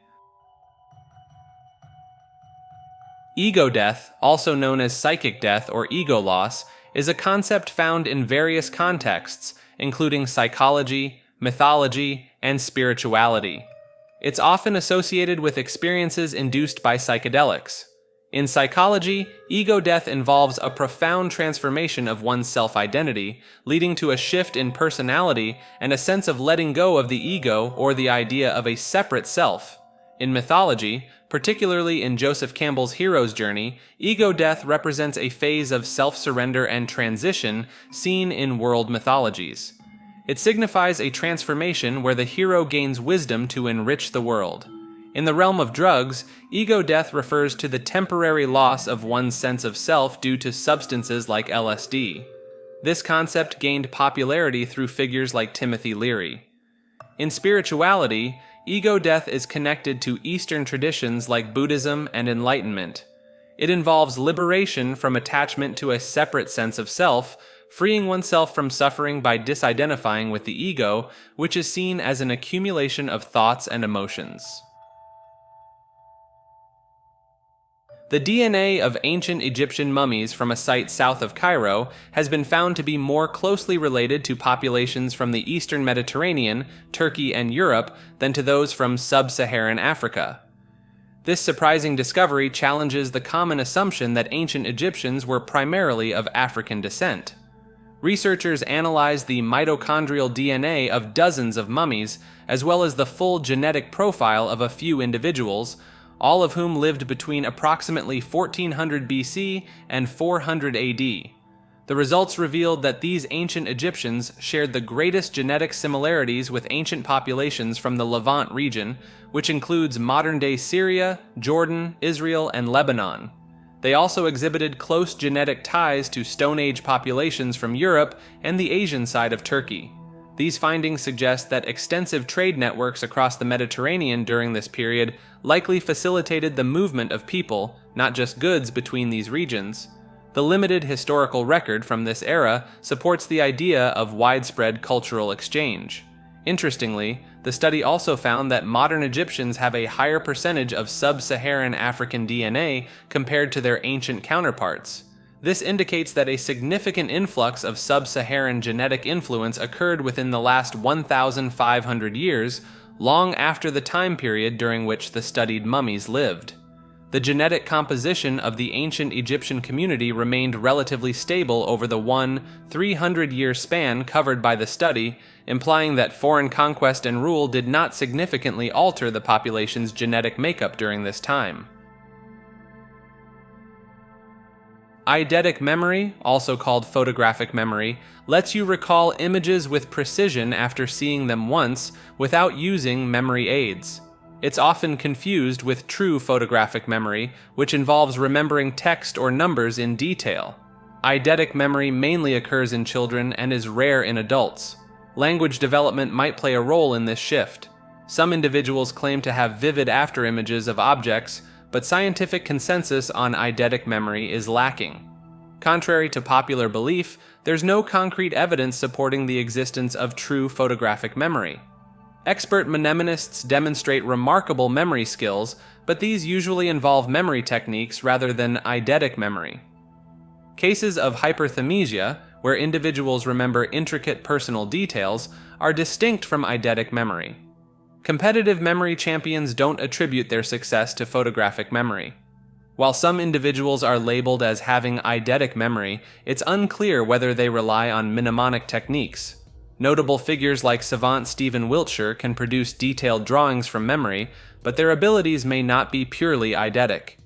[SPEAKER 1] Ego death, also known as psychic death or ego loss, is a concept found in various contexts, including psychology, mythology, and spirituality. It's often associated with experiences induced by psychedelics. In psychology, ego death involves a profound transformation of one's self-identity, leading to a shift in personality and a sense of letting go of the ego or the idea of a separate self. In mythology, particularly in Joseph Campbell's hero's journey, ego death represents a phase of self-surrender and transition seen in world mythologies. It signifies a transformation where the hero gains wisdom to enrich the world. In the realm of drugs, ego death refers to the temporary loss of one's sense of self due to substances like LSD. This concept gained popularity through figures like Timothy Leary. In spirituality, ego death is connected to Eastern traditions like Buddhism and Enlightenment. It involves liberation from attachment to a separate sense of self, freeing oneself from suffering by disidentifying with the ego, which is seen as an accumulation of thoughts and emotions. The DNA of ancient Egyptian mummies from a site south of Cairo has been found to be more closely related to populations from the Eastern Mediterranean, Turkey, and Europe than to those from sub-Saharan Africa. This surprising discovery challenges the common assumption that ancient Egyptians were primarily of African descent. Researchers analyzed the mitochondrial DNA of dozens of mummies, as well as the full genetic profile of a few individuals, all of whom lived between approximately 1400 BC and 400 AD. The results revealed that these ancient Egyptians shared the greatest genetic similarities with ancient populations from the Levant region, which includes modern-day Syria, Jordan, Israel, and Lebanon. They also exhibited close genetic ties to Stone Age populations from Europe and the Asian side of Turkey. These findings suggest that extensive trade networks across the Mediterranean during this period likely facilitated the movement of people, not just goods, between these regions. The limited historical record from this era supports the idea of widespread cultural exchange. Interestingly, the study also found that modern Egyptians have a higher percentage of sub-Saharan African DNA compared to their ancient counterparts. This indicates that a significant influx of sub-Saharan genetic influence occurred within the last 1,500 years, long after the time period during which the studied mummies lived. The genetic composition of the ancient Egyptian community remained relatively stable over the 300-year span covered by the study, implying that foreign conquest and rule did not significantly alter the population's genetic makeup during this time. Eidetic memory, also called photographic memory, lets you recall images with precision after seeing them once without using memory aids. It's often confused with true photographic memory, which involves remembering text or numbers in detail. Eidetic memory mainly occurs in children and is rare in adults. Language development might play a role in this shift. Some individuals claim to have vivid afterimages of objects, but scientific consensus on eidetic memory is lacking. Contrary to popular belief, there's no concrete evidence supporting the existence of true photographic memory. Expert mnemonists demonstrate remarkable memory skills, but these usually involve memory techniques rather than eidetic memory. Cases of hyperthymesia, where individuals remember intricate personal details, are distinct from eidetic memory. Competitive memory champions don't attribute their success to photographic memory. While some individuals are labeled as having eidetic memory, it's unclear whether they rely on mnemonic techniques. Notable figures like savant Stephen Wiltshire can produce detailed drawings from memory, but their abilities may not be purely eidetic.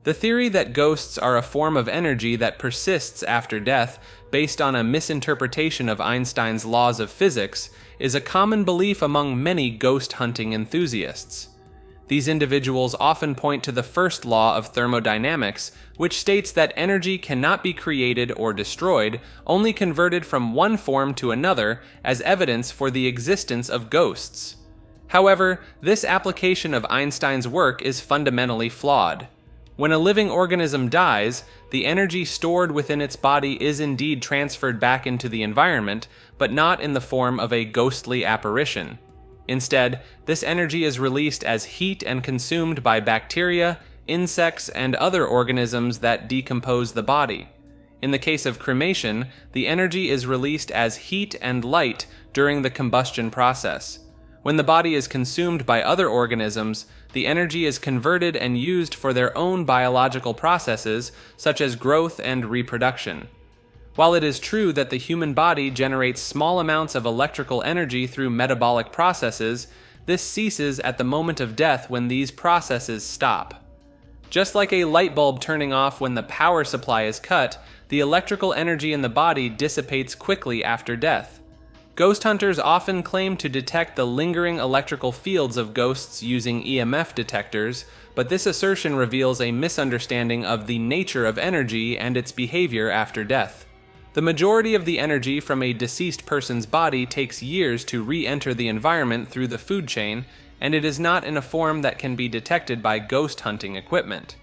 [SPEAKER 1] The theory that ghosts are a form of energy that persists after death, based on a misinterpretation of Einstein's laws of physics, is a common belief among many ghost hunting enthusiasts. These individuals often point to the first law of thermodynamics, which states that energy cannot be created or destroyed, only converted from one form to another as evidence for the existence of ghosts. However, this application of Einstein's work is fundamentally flawed. When a living organism dies, the energy stored within its body is indeed transferred back into the environment, but not in the form of a ghostly apparition. Instead, this energy is released as heat and consumed by bacteria, insects, and other organisms that decompose the body. In the case of cremation, the energy is released as heat and light during the combustion process. When the body is consumed by other organisms, the energy is converted and used for their own biological processes, such as growth and reproduction. While it is true that the human body generates small amounts of electrical energy through metabolic processes, this ceases at the moment of death when these processes stop. Just like a light bulb turning off when the power supply is cut, the electrical energy in the body dissipates quickly after death. Ghost hunters often claim to detect the lingering electrical fields of ghosts using EMF detectors, but this assertion reveals a misunderstanding of the nature of energy and its behavior after death. The majority of the energy from a deceased person's body takes years to re-enter the environment through the food chain, and it is not in a form that can be detected by ghost hunting equipment.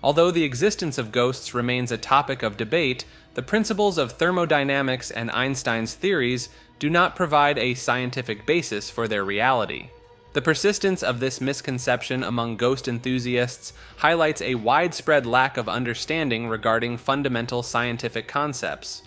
[SPEAKER 1] Although the existence of ghosts remains a topic of debate, the principles of thermodynamics and Einstein's theories do not provide a scientific basis for their reality. The persistence of this misconception among ghost enthusiasts highlights a widespread lack of understanding regarding fundamental scientific concepts.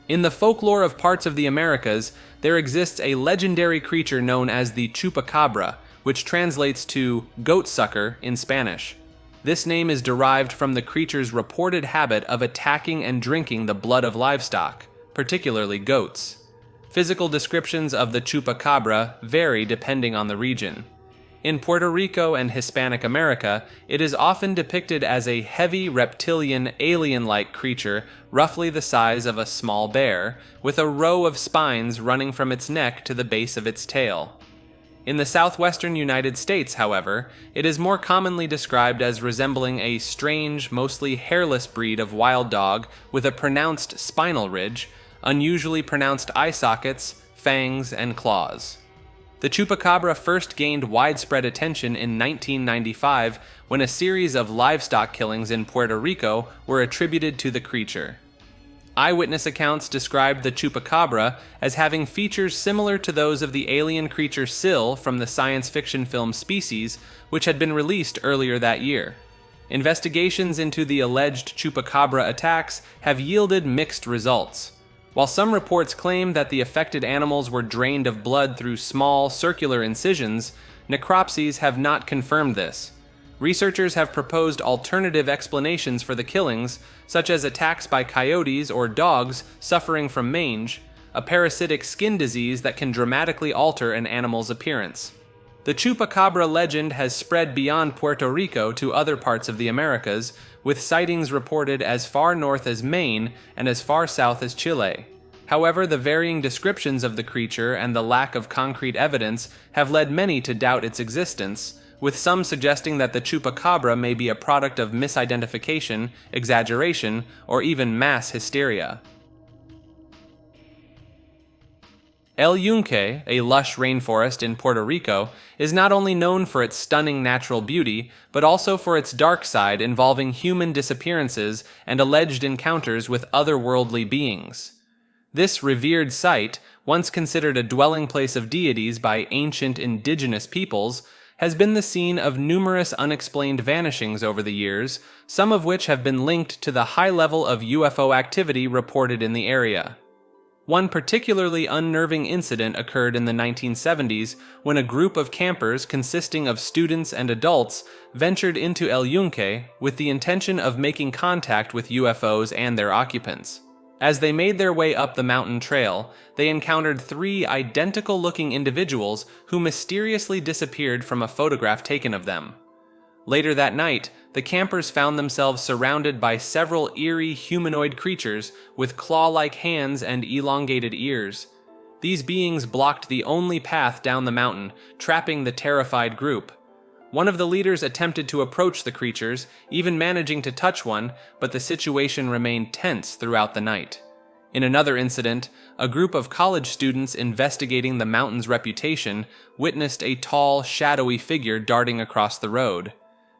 [SPEAKER 1] In the folklore of parts of the Americas, there exists a legendary creature known as the chupacabra, which translates to goat-sucker in Spanish. This name is derived from the creature's reported habit of attacking and drinking the blood of livestock, particularly goats. Physical descriptions of the chupacabra vary depending on the region. In Puerto Rico and Hispanic America, it is often depicted as a heavy reptilian alien-like creature roughly the size of a small bear, with a row of spines running from its neck to the base of its tail. In the southwestern United States, however, it is more commonly described as resembling a strange, mostly hairless breed of wild dog with a pronounced spinal ridge, unusually pronounced eye sockets, fangs, and claws. The chupacabra first gained widespread attention in 1995 when a series of livestock killings in Puerto Rico were attributed to the creature. Eyewitness accounts described the chupacabra as having features similar to those of the alien creature Syl from the science fiction film Species, which had been released earlier that year. Investigations into the alleged chupacabra attacks have yielded mixed results. While some reports claim that the affected animals were drained of blood through small, circular incisions, necropsies have not confirmed this. Researchers have proposed alternative explanations for the killings, such as attacks by coyotes or dogs suffering from mange, a parasitic skin disease that can dramatically alter an animal's appearance. The chupacabra legend has spread beyond Puerto Rico to other parts of the Americas, with sightings reported as far north as Maine and as far south as Chile. However, the varying descriptions of the creature and the lack of concrete evidence have led many to doubt its existence, with some suggesting that the chupacabra may be a product of misidentification, exaggeration, or even mass hysteria. El Yunque, a lush rainforest in Puerto Rico, is not only known for its stunning natural beauty, but also for its dark side involving human disappearances and alleged encounters with otherworldly beings. This revered site, once considered a dwelling place of deities by ancient indigenous peoples, has been the scene of numerous unexplained vanishings over the years, some of which have been linked to the high level of UFO activity reported in the area. One particularly unnerving incident occurred in the 1970s when a group of campers consisting of students and adults ventured into El Yunque with the intention of making contact with UFOs and their occupants. As they made their way up the mountain trail, they encountered 3 identical-looking individuals who mysteriously disappeared from a photograph taken of them. Later that night, the campers found themselves surrounded by several eerie humanoid creatures with claw-like hands and elongated ears. These beings blocked the only path down the mountain, trapping the terrified group. One of the leaders attempted to approach the creatures, even managing to touch one, but the situation remained tense throughout the night. In another incident, a group of college students investigating the mountain's reputation witnessed a tall, shadowy figure darting across the road.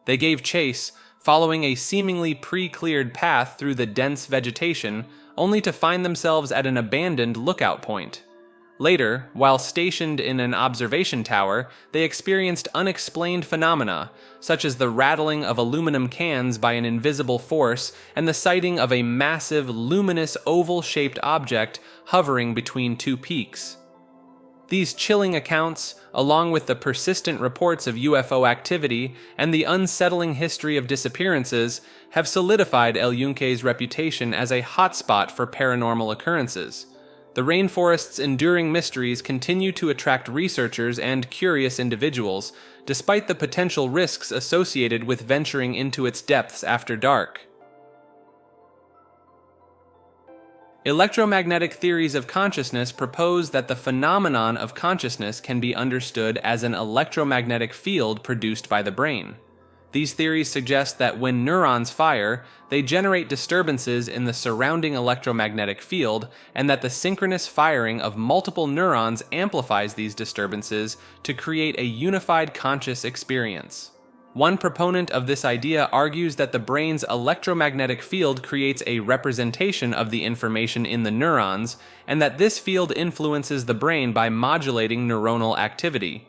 [SPEAKER 1] They gave chase, following a seemingly pre-cleared path through the dense vegetation, only to find themselves at an abandoned lookout point. Later, while stationed in an observation tower, they experienced unexplained phenomena, such as the rattling of aluminum cans by an invisible force and the sighting of a massive, luminous, oval-shaped object hovering between 2 peaks. These chilling accounts, along with the persistent reports of UFO activity and the unsettling history of disappearances, have solidified El Yunque's reputation as a hotspot for paranormal occurrences. The rainforest's enduring mysteries continue to attract researchers and curious individuals, despite the potential risks associated with venturing into its depths after dark. Electromagnetic theories of consciousness propose that the phenomenon of consciousness can be understood as an electromagnetic field produced by the brain. These theories suggest that when neurons fire, they generate disturbances in the surrounding electromagnetic field, and that the synchronous firing of multiple neurons amplifies these disturbances to create a unified conscious experience. One proponent of this idea argues that the brain's electromagnetic field creates a representation of the information in the neurons, and that this field influences the brain by modulating neuronal activity.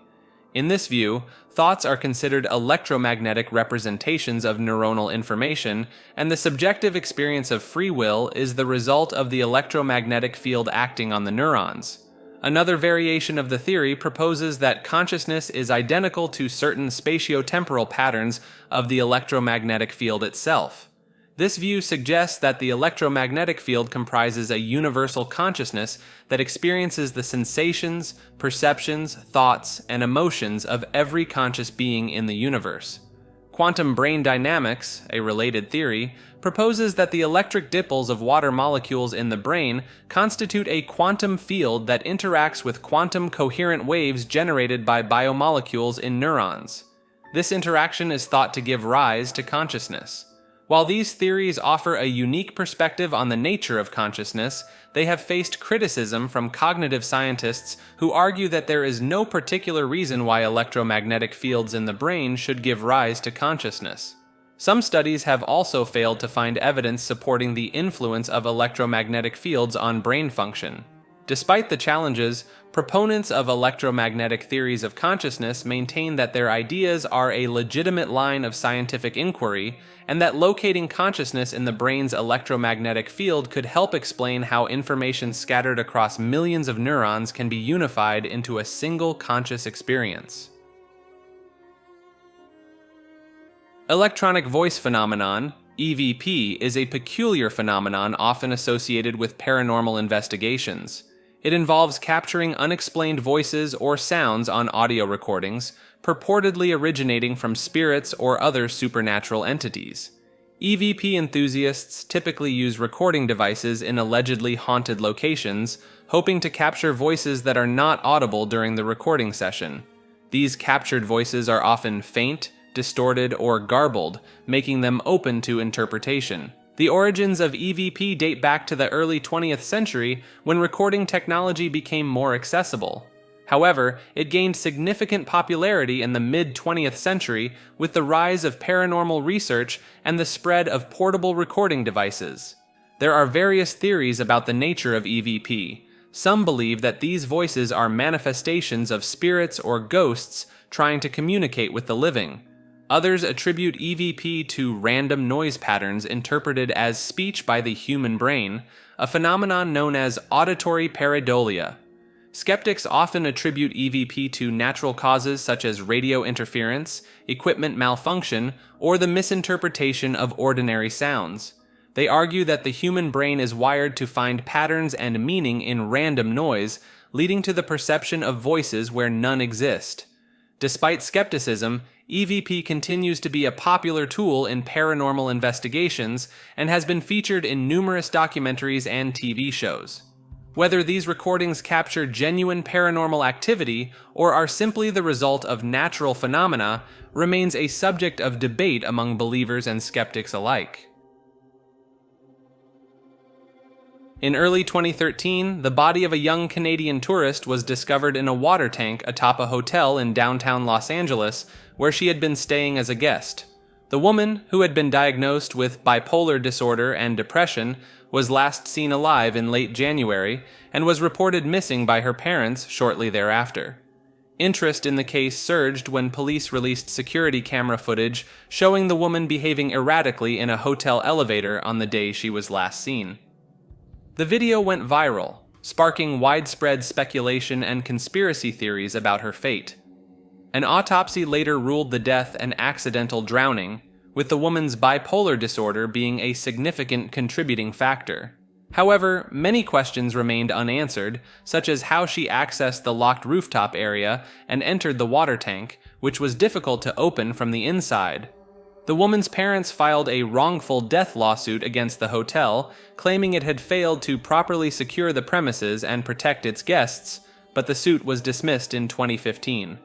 [SPEAKER 1] In this view, thoughts are considered electromagnetic representations of neuronal information, and the subjective experience of free will is the result of the electromagnetic field acting on the neurons. Another variation of the theory proposes that consciousness is identical to certain spatiotemporal patterns of the electromagnetic field itself. This view suggests that the electromagnetic field comprises a universal consciousness that experiences the sensations, perceptions, thoughts, and emotions of every conscious being in the universe. Quantum brain dynamics, a related theory, proposes that the electric dipoles of water molecules in the brain constitute a quantum field that interacts with quantum coherent waves generated by biomolecules in neurons. This interaction is thought to give rise to consciousness. While these theories offer a unique perspective on the nature of consciousness, they have faced criticism from cognitive scientists who argue that there is no particular reason why electromagnetic fields in the brain should give rise to consciousness. Some studies have also failed to find evidence supporting the influence of electromagnetic fields on brain function. Despite the challenges, proponents of electromagnetic theories of consciousness maintain that their ideas are a legitimate line of scientific inquiry, and that locating consciousness in the brain's electromagnetic field could help explain how information scattered across millions of neurons can be unified into a single conscious experience. Electronic voice phenomenon, EVP, is a peculiar phenomenon often associated with paranormal investigations. It involves capturing unexplained voices or sounds on audio recordings, purportedly originating from spirits or other supernatural entities. EVP enthusiasts typically use recording devices in allegedly haunted locations, hoping to capture voices that are not audible during the recording session. These captured voices are often faint, distorted, or garbled, making them open to interpretation. The origins of EVP date back to the early 20th century when recording technology became more accessible. However, it gained significant popularity in the mid-20th century with the rise of paranormal research and the spread of portable recording devices. There are various theories about the nature of EVP. Some believe that these voices are manifestations of spirits or ghosts trying to communicate with the living. Others attribute EVP to random noise patterns interpreted as speech by the human brain, a phenomenon known as auditory pareidolia. Skeptics often attribute EVP to natural causes such as radio interference, equipment malfunction, or the misinterpretation of ordinary sounds. They argue that the human brain is wired to find patterns and meaning in random noise, leading to the perception of voices where none exist. Despite skepticism, EVP continues to be a popular tool in paranormal investigations and has been featured in numerous documentaries and TV shows. Whether these recordings capture genuine paranormal activity or are simply the result of natural phenomena remains a subject of debate among believers and skeptics alike. In early 2013, the body of a young Canadian tourist was discovered in a water tank atop a hotel in downtown Los Angeles, where she had been staying as a guest. The woman, who had been diagnosed with bipolar disorder and depression, was last seen alive in late January and was reported missing by her parents shortly thereafter. Interest in the case surged when police released security camera footage showing the woman behaving erratically in a hotel elevator on the day she was last seen. The video went viral, sparking widespread speculation and conspiracy theories about her fate. An autopsy later ruled the death an accidental drowning, with the woman's bipolar disorder being a significant contributing factor. However, many questions remained unanswered, such as how she accessed the locked rooftop area and entered the water tank, which was difficult to open from the inside. The woman's parents filed a wrongful death lawsuit against the hotel, claiming it had failed to properly secure the premises and protect its guests, but the suit was dismissed in 2015.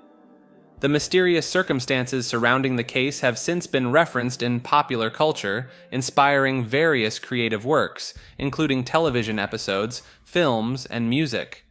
[SPEAKER 1] The mysterious circumstances surrounding the case have since been referenced in popular culture, inspiring various creative works, including television episodes, films, and music.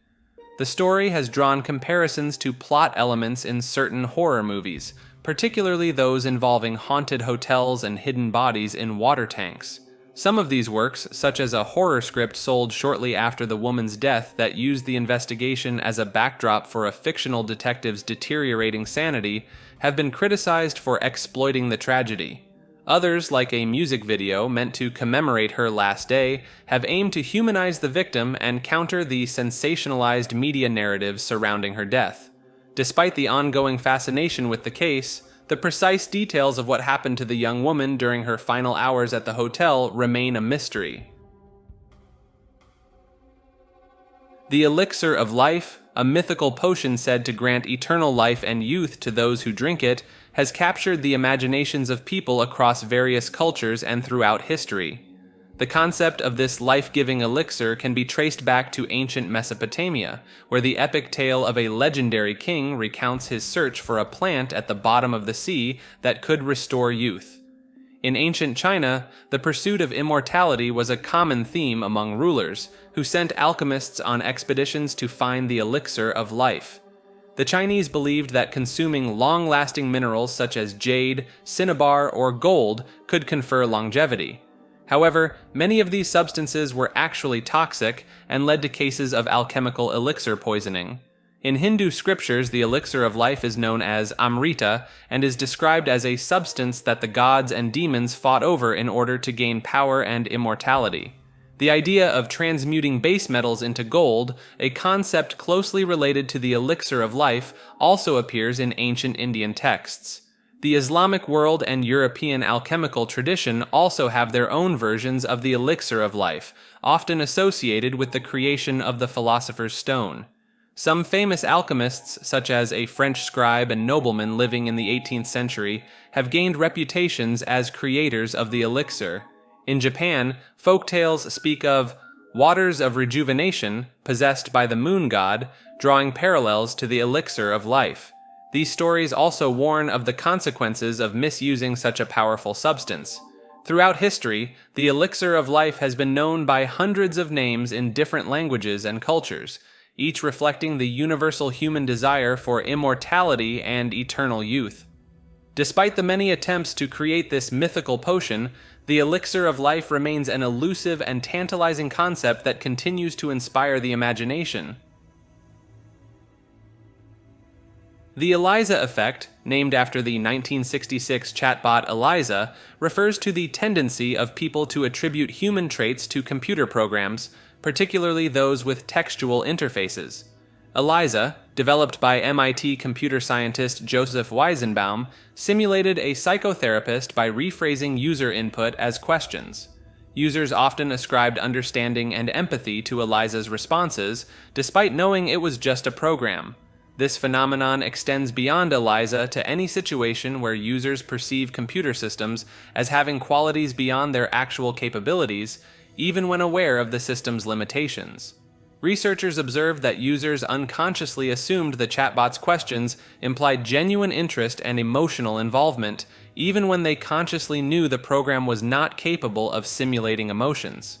[SPEAKER 1] The story has drawn comparisons to plot elements in certain horror movies, particularly those involving haunted hotels and hidden bodies in water tanks. Some of these works, such as a horror script sold shortly after the woman's death that used the investigation as a backdrop for a fictional detective's deteriorating sanity, have been criticized for exploiting the tragedy. Others, like a music video meant to commemorate her last day, have aimed to humanize the victim and counter the sensationalized media narratives surrounding her death. Despite the ongoing fascination with the case, the precise details of what happened to the young woman during her final hours at the hotel remain a mystery. The elixir of life, a mythical potion said to grant eternal life and youth to those who drink it, has captured the imaginations of people across various cultures and throughout history. The concept of this life-giving elixir can be traced back to ancient Mesopotamia, where the epic tale of a legendary king recounts his search for a plant at the bottom of the sea that could restore youth. In ancient China, the pursuit of immortality was a common theme among rulers, who sent alchemists on expeditions to find the elixir of life. The Chinese believed that consuming long-lasting minerals such as jade, cinnabar, or gold could confer longevity. However, many of these substances were actually toxic and led to cases of alchemical elixir poisoning. In Hindu scriptures, the elixir of life is known as Amrita and is described as a substance that the gods and demons fought over in order to gain power and immortality. The idea of transmuting base metals into gold, a concept closely related to the elixir of life, also appears in ancient Indian texts. The Islamic world and European alchemical tradition also have their own versions of the elixir of life, often associated with the creation of the philosopher's stone. Some famous alchemists, such as a French scribe and nobleman living in the 18th century, have gained reputations as creators of the elixir. In Japan, folktales speak of waters of rejuvenation possessed by the moon god, drawing parallels to the elixir of life. These stories also warn of the consequences of misusing such a powerful substance. Throughout history, the elixir of life has been known by hundreds of names in different languages and cultures, each reflecting the universal human desire for immortality and eternal youth. Despite the many attempts to create this mythical potion, the elixir of life remains an elusive and tantalizing concept that continues to inspire the imagination. The Eliza effect, named after the 1966 chatbot Eliza, refers to the tendency of people to attribute human traits to computer programs, particularly those with textual interfaces. Eliza, developed by MIT computer scientist Joseph Weizenbaum, simulated a psychotherapist by rephrasing user input as questions. Users often ascribed understanding and empathy to Eliza's responses, despite knowing it was just a program. This phenomenon extends beyond Eliza to any situation where users perceive computer systems as having qualities beyond their actual capabilities, even when aware of the system's limitations. Researchers observed that users unconsciously assumed the chatbot's questions implied genuine interest and emotional involvement, even when they consciously knew the program was not capable of simulating emotions.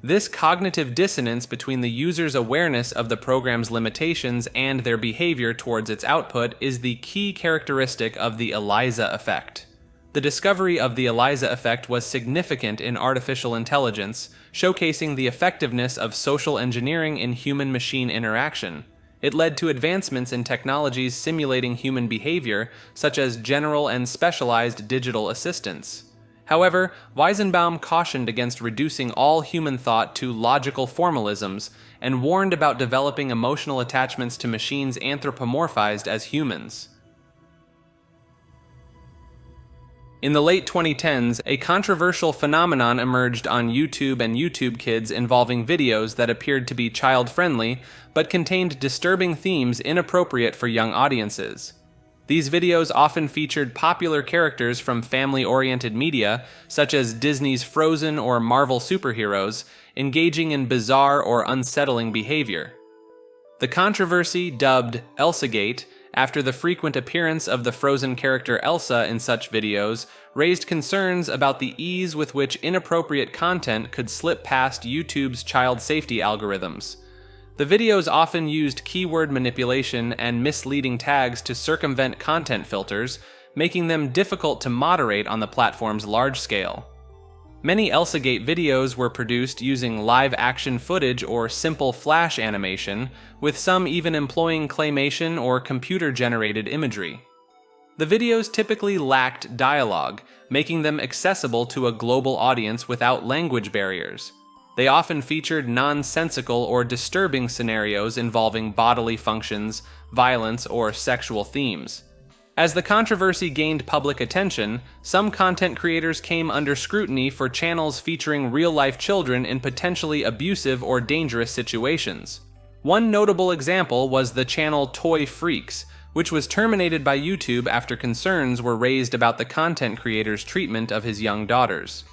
[SPEAKER 1] This cognitive dissonance between the user's awareness of the program's limitations and their behavior towards its output is the key characteristic of the Eliza effect. The discovery of the Eliza effect was significant in artificial intelligence, showcasing the effectiveness of social engineering in human-machine interaction. It led to advancements in technologies simulating human behavior, such as general and specialized digital assistants. However, Weizenbaum cautioned against reducing all human thought to logical formalisms and warned about developing emotional attachments to machines anthropomorphized as humans. In the late 2010s, a controversial phenomenon emerged on YouTube and YouTube Kids involving videos that appeared to be child-friendly but contained disturbing themes inappropriate for young audiences. These videos often featured popular characters from family-oriented media, such as Disney's Frozen or Marvel superheroes, engaging in bizarre or unsettling behavior. The controversy, dubbed Elsagate, after the frequent appearance of the Frozen character Elsa in such videos, raised concerns about the ease with which inappropriate content could slip past YouTube's child safety algorithms. The videos often used keyword manipulation and misleading tags to circumvent content filters, making them difficult to moderate on the platform's large scale. Many Elsagate videos were produced using live-action footage or simple flash animation, with some even employing claymation or computer-generated imagery. The videos typically lacked dialogue, making them accessible to a global audience without language barriers. They often featured nonsensical or disturbing scenarios involving bodily functions, violence, or sexual themes. As the controversy gained public attention, some content creators came under scrutiny for channels featuring real-life children in potentially abusive or dangerous situations. One notable example was the channel Toy Freaks, which was terminated by YouTube after concerns were raised about the content creator's treatment of his young daughters.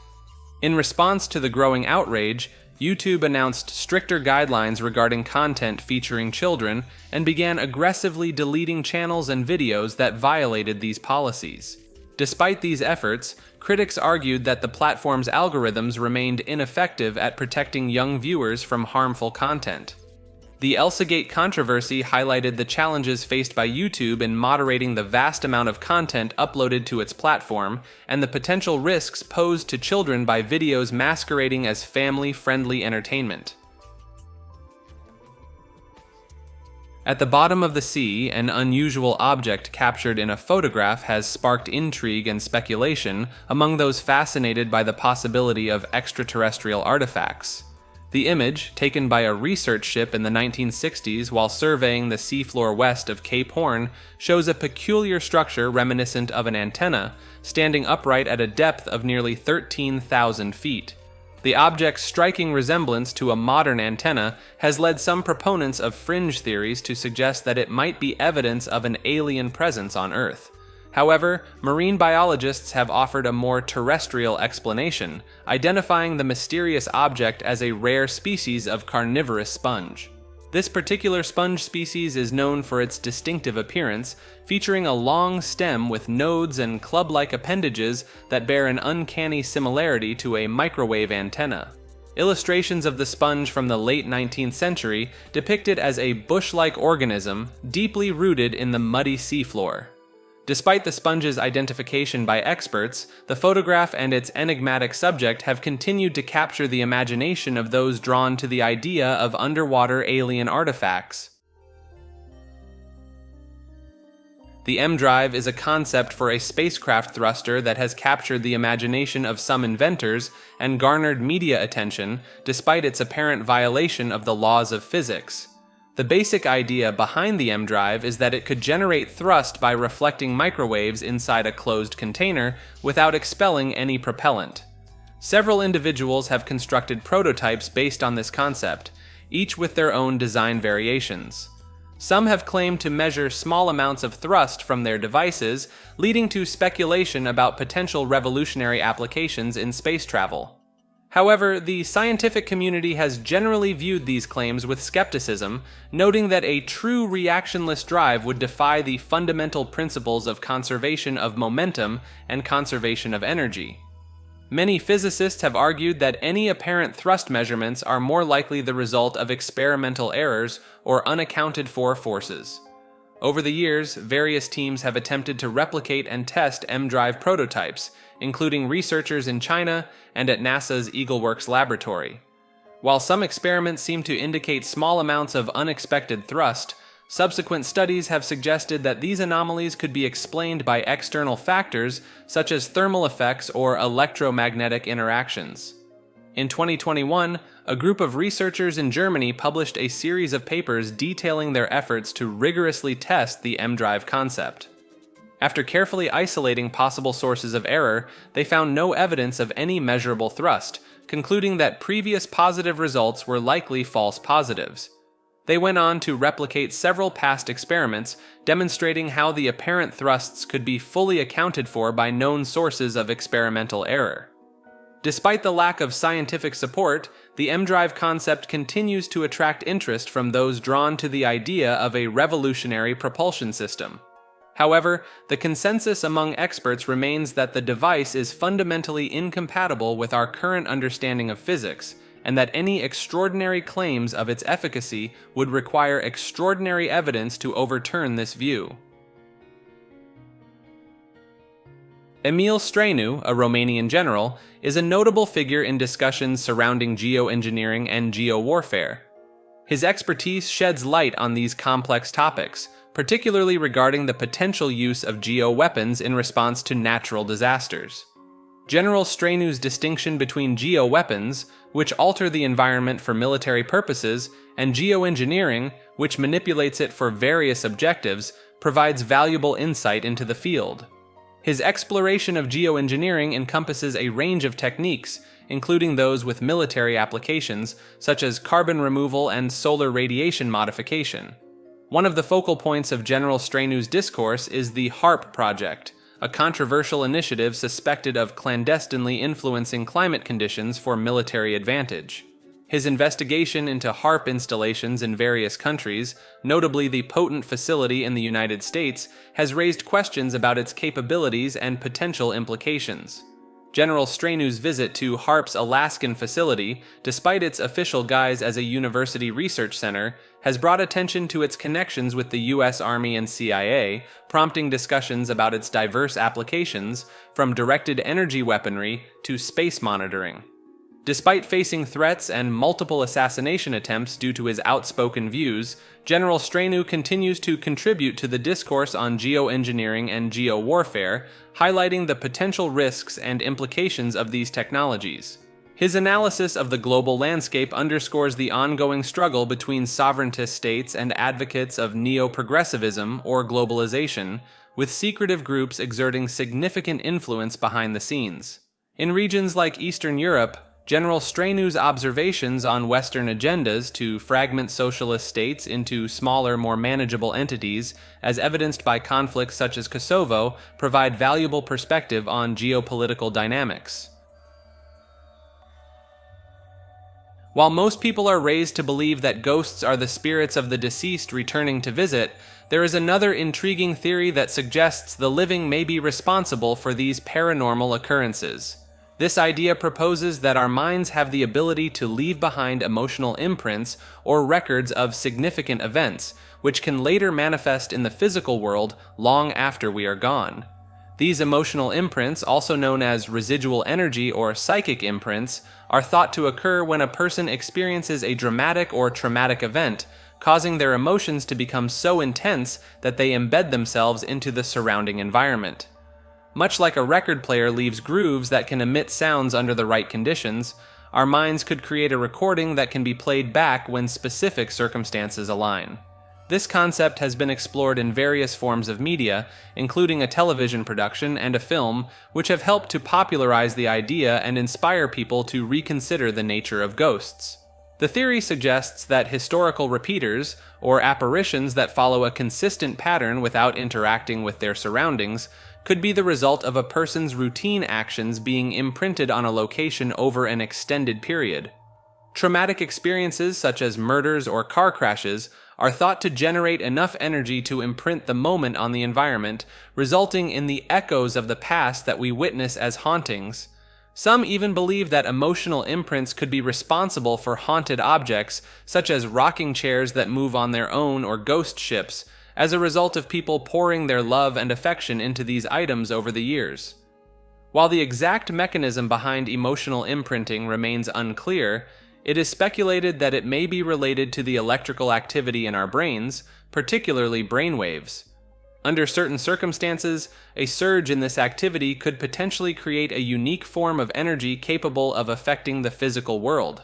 [SPEAKER 1] In response to the growing outrage, YouTube announced stricter guidelines regarding content featuring children and began aggressively deleting channels and videos that violated these policies. Despite these efforts, critics argued that the platform's algorithms remained ineffective at protecting young viewers from harmful content. The Elsagate controversy highlighted the challenges faced by YouTube in moderating the vast amount of content uploaded to its platform and the potential risks posed to children by videos masquerading as family-friendly entertainment. At the bottom of the sea, an unusual object captured in a photograph has sparked intrigue and speculation among those fascinated by the possibility of extraterrestrial artifacts. The image, taken by a research ship in the 1960s while surveying the seafloor west of Cape Horn, shows a peculiar structure reminiscent of an antenna, standing upright at a depth of nearly 13,000 feet. The object's striking resemblance to a modern antenna has led some proponents of fringe theories to suggest that it might be evidence of an alien presence on Earth. However, marine biologists have offered a more terrestrial explanation, identifying the mysterious object as a rare species of carnivorous sponge. This particular sponge species is known for its distinctive appearance, featuring a long stem with nodes and club-like appendages that bear an uncanny similarity to a microwave antenna. Illustrations of the sponge from the late 19th century depict it as a bush-like organism deeply rooted in the muddy seafloor. Despite the sponge's identification by experts, the photograph and its enigmatic subject have continued to capture the imagination of those drawn to the idea of underwater alien artifacts. The M drive is a concept for a spacecraft thruster that has captured the imagination of some inventors and garnered media attention despite its apparent violation of the laws of physics. The basic idea behind the M drive is that it could generate thrust by reflecting microwaves inside a closed container without expelling any propellant. Several individuals have constructed prototypes based on this concept, each with their own design variations. Some have claimed to measure small amounts of thrust from their devices, leading to speculation about potential revolutionary applications in space travel. However, the scientific community has generally viewed these claims with skepticism, noting that a true reactionless drive would defy the fundamental principles of conservation of momentum and conservation of energy. Many physicists have argued that any apparent thrust measurements are more likely the result of experimental errors or unaccounted for forces. Over the years, various teams have attempted to replicate and test M-drive prototypes, including researchers in China and at NASA's EagleWorks laboratory. While some experiments seem to indicate small amounts of unexpected thrust, subsequent studies have suggested that these anomalies could be explained by external factors such as thermal effects or electromagnetic interactions. In 2021, a group of researchers in Germany published a series of papers detailing their efforts to rigorously test the M-drive concept. After carefully isolating possible sources of error, they found no evidence of any measurable thrust, concluding that previous positive results were likely false positives. They went on to replicate several past experiments, demonstrating how the apparent thrusts could be fully accounted for by known sources of experimental error. Despite the lack of scientific support, the M-drive concept continues to attract interest from those drawn to the idea of a revolutionary propulsion system. However, the consensus among experts remains that the device is fundamentally incompatible with our current understanding of physics, and that any extraordinary claims of its efficacy would require extraordinary evidence to overturn this view. Emil Stranu, a Romanian general, is a notable figure in discussions surrounding geoengineering and geowarfare. His expertise sheds light on these complex topics, particularly regarding the potential use of geoweapons in response to natural disasters. General Stranu's distinction between geoweapons, which alter the environment for military purposes, and geoengineering, which manipulates it for various objectives, provides valuable insight into the field. His exploration of geoengineering encompasses a range of techniques, including those with military applications, such as carbon removal and solar radiation modification. One of the focal points of General Stranu's discourse is the HARP project, a controversial initiative suspected of clandestinely influencing climate conditions for military advantage. His investigation into HARP installations in various countries, notably the Potent facility in the United States, has raised questions about its capabilities and potential implications. General Stranu's visit to HARP's Alaskan facility, despite its official guise as a university research center, has brought attention to its connections with the U.S. Army and CIA, prompting discussions about its diverse applications, from directed energy weaponry to space monitoring. Despite facing threats and multiple assassination attempts due to his outspoken views, General Stranu continues to contribute to the discourse on geoengineering and geowarfare, highlighting the potential risks and implications of these technologies. His analysis of the global landscape underscores the ongoing struggle between sovereigntist states and advocates of neo-progressivism or globalization, with secretive groups exerting significant influence behind the scenes. In regions like Eastern Europe, General Stranu's observations on Western agendas to fragment socialist states into smaller, more manageable entities, as evidenced by conflicts such as Kosovo, provide valuable perspective on geopolitical dynamics. While most people are raised to believe that ghosts are the spirits of the deceased returning to visit, there is another intriguing theory that suggests the living may be responsible for these paranormal occurrences. This idea proposes that our minds have the ability to leave behind emotional imprints or records of significant events, which can later manifest in the physical world long after we are gone. These emotional imprints, also known as residual energy or psychic imprints, are thought to occur when a person experiences a dramatic or traumatic event, causing their emotions to become so intense that they embed themselves into the surrounding environment. Much like a record player leaves grooves that can emit sounds under the right conditions, our minds could create a recording that can be played back when specific circumstances align. This concept has been explored in various forms of media, including a television production and a film, which have helped to popularize the idea and inspire people to reconsider the nature of ghosts. The theory suggests that historical repeaters, or apparitions that follow a consistent pattern without interacting with their surroundings, could be the result of a person's routine actions being imprinted on a location over an extended period. Traumatic experiences such as murders or car crashes are thought to generate enough energy to imprint the moment on the environment, resulting in the echoes of the past that we witness as hauntings. Some even believe that emotional imprints could be responsible for haunted objects, such as rocking chairs that move on their own or ghost ships, as a result of people pouring their love and affection into these items over the years. While the exact mechanism behind emotional imprinting remains unclear, it is speculated that it may be related to the electrical activity in our brains, particularly brainwaves. Under certain circumstances, a surge in this activity could potentially create a unique form of energy capable of affecting the physical world.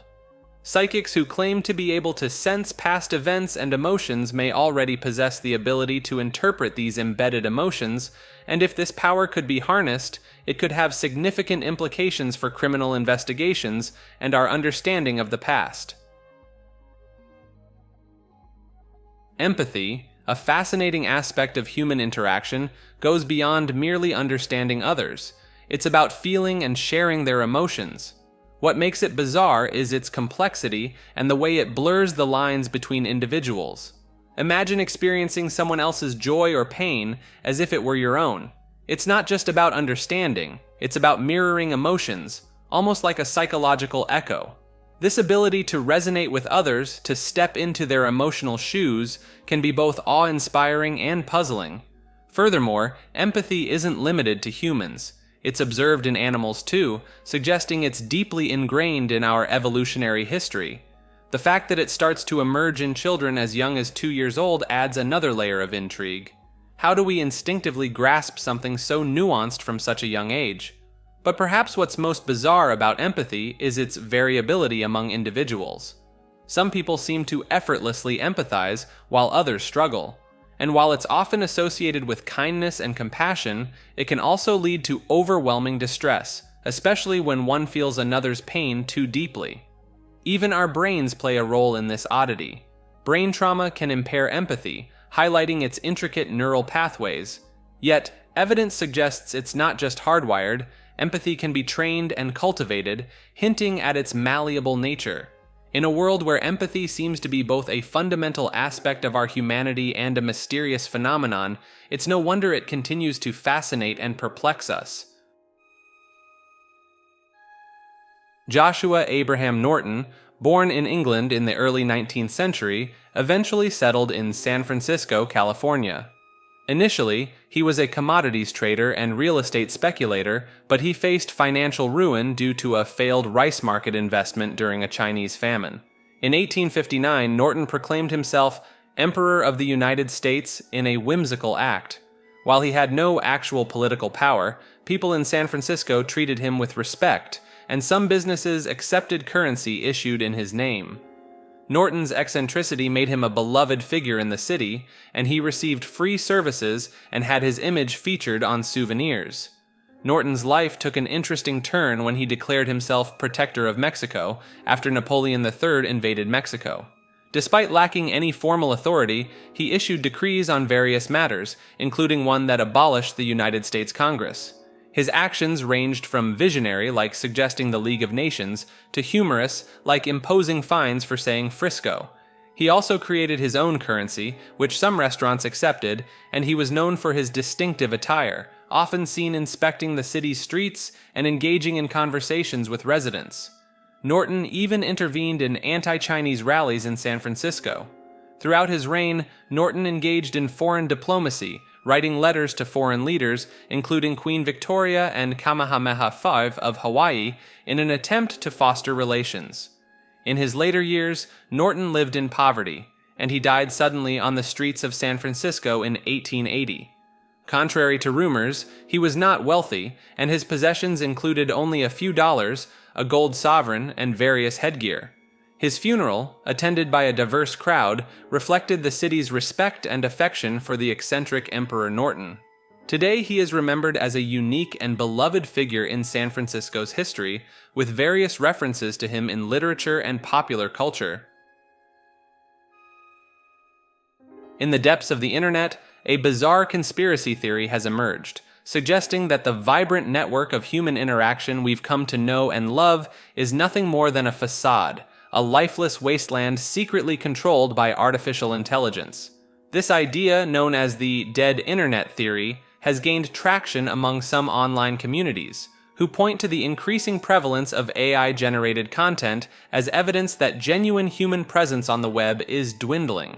[SPEAKER 1] Psychics who claim to be able to sense past events and emotions may already possess the ability to interpret these embedded emotions, and if this power could be harnessed, it could have significant implications for criminal investigations and our understanding of the past. Empathy, a fascinating aspect of human interaction, goes beyond merely understanding others. It's about feeling and sharing their emotions. What makes it bizarre is its complexity and the way it blurs the lines between individuals. Imagine experiencing someone else's joy or pain as if it were your own. It's not just about understanding, it's about mirroring emotions, almost like a psychological echo. This ability to resonate with others, to step into their emotional shoes, can be both awe-inspiring and puzzling. Furthermore, empathy isn't limited to humans. It's observed in animals too, suggesting it's deeply ingrained in our evolutionary history. The fact that it starts to emerge in children as young as 2 years old adds another layer of intrigue. How do we instinctively grasp something so nuanced from such a young age? But perhaps what's most bizarre about empathy is its variability among individuals. Some people seem to effortlessly empathize, while others struggle. And while it's often associated with kindness and compassion, it can also lead to overwhelming distress, especially when one feels another's pain too deeply. Even our brains play a role in this oddity. Brain trauma can impair empathy, highlighting its intricate neural pathways. Yet, evidence suggests it's not just hardwired. Empathy can be trained and cultivated, hinting at its malleable nature. In a world where empathy seems to be both a fundamental aspect of our humanity and a mysterious phenomenon, it's no wonder it continues to fascinate and perplex us. Joshua Abraham Norton, born in England in the early 19th century, eventually settled in San Francisco, California. Initially, he was a commodities trader and real estate speculator, but he faced financial ruin due to a failed rice market investment during a Chinese famine. In 1859, Norton proclaimed himself Emperor of the United States in a whimsical act. While he had no actual political power, people in San Francisco treated him with respect, and some businesses accepted currency issued in his name. Norton's eccentricity made him a beloved figure in the city, and he received free services and had his image featured on souvenirs. Norton's life took an interesting turn when he declared himself Protector of Mexico after Napoleon III invaded Mexico. Despite lacking any formal authority, he issued decrees on various matters, including one that abolished the United States Congress. His actions ranged from visionary, like suggesting the League of Nations, to humorous, like imposing fines for saying Frisco. He also created his own currency, which some restaurants accepted, and he was known for his distinctive attire, often seen inspecting the city's streets and engaging in conversations with residents. Norton even intervened in anti-Chinese rallies in San Francisco. Throughout his reign, Norton engaged in foreign diplomacy, writing letters to foreign leaders, including Queen Victoria and Kamehameha V of Hawaii, in an attempt to foster relations. In his later years, Norton lived in poverty, and he died suddenly on the streets of San Francisco in 1880. Contrary to rumors, he was not wealthy, and his possessions included only a few dollars, a gold sovereign, and various headgear. His funeral, attended by a diverse crowd, reflected the city's respect and affection for the eccentric Emperor Norton. Today, he is remembered as a unique and beloved figure in San Francisco's history, with various references to him in literature and popular culture. In the depths of the internet, a bizarre conspiracy theory has emerged, suggesting that the vibrant network of human interaction we've come to know and love is nothing more than a facade, a lifeless wasteland secretly controlled by artificial intelligence. This idea, known as the dead internet theory, has gained traction among some online communities, who point to the increasing prevalence of AI-generated content as evidence that genuine human presence on the web is dwindling.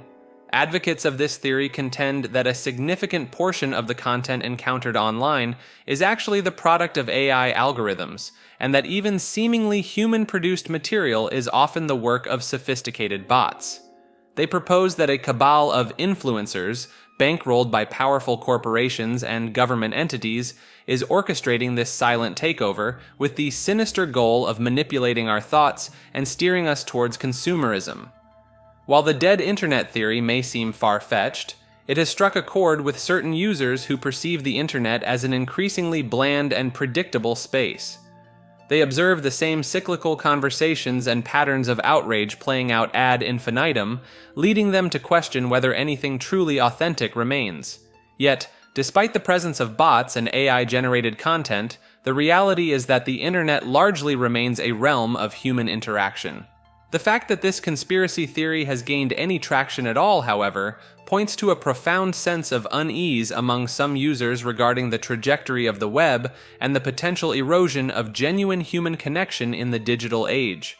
[SPEAKER 1] Advocates of this theory contend that a significant portion of the content encountered online is actually the product of AI algorithms, and that even seemingly human-produced material is often the work of sophisticated bots. They propose that a cabal of influencers, bankrolled by powerful corporations and government entities, is orchestrating this silent takeover with the sinister goal of manipulating our thoughts and steering us towards consumerism. While the dead internet theory may seem far-fetched, it has struck a chord with certain users who perceive the internet as an increasingly bland and predictable space. They observe the same cyclical conversations and patterns of outrage playing out ad infinitum, leading them to question whether anything truly authentic remains. Yet, despite the presence of bots and AI-generated content, the reality is that the internet largely remains a realm of human interaction. The fact that this conspiracy theory has gained any traction at all, however, points to a profound sense of unease among some users regarding the trajectory of the web and the potential erosion of genuine human connection in the digital age.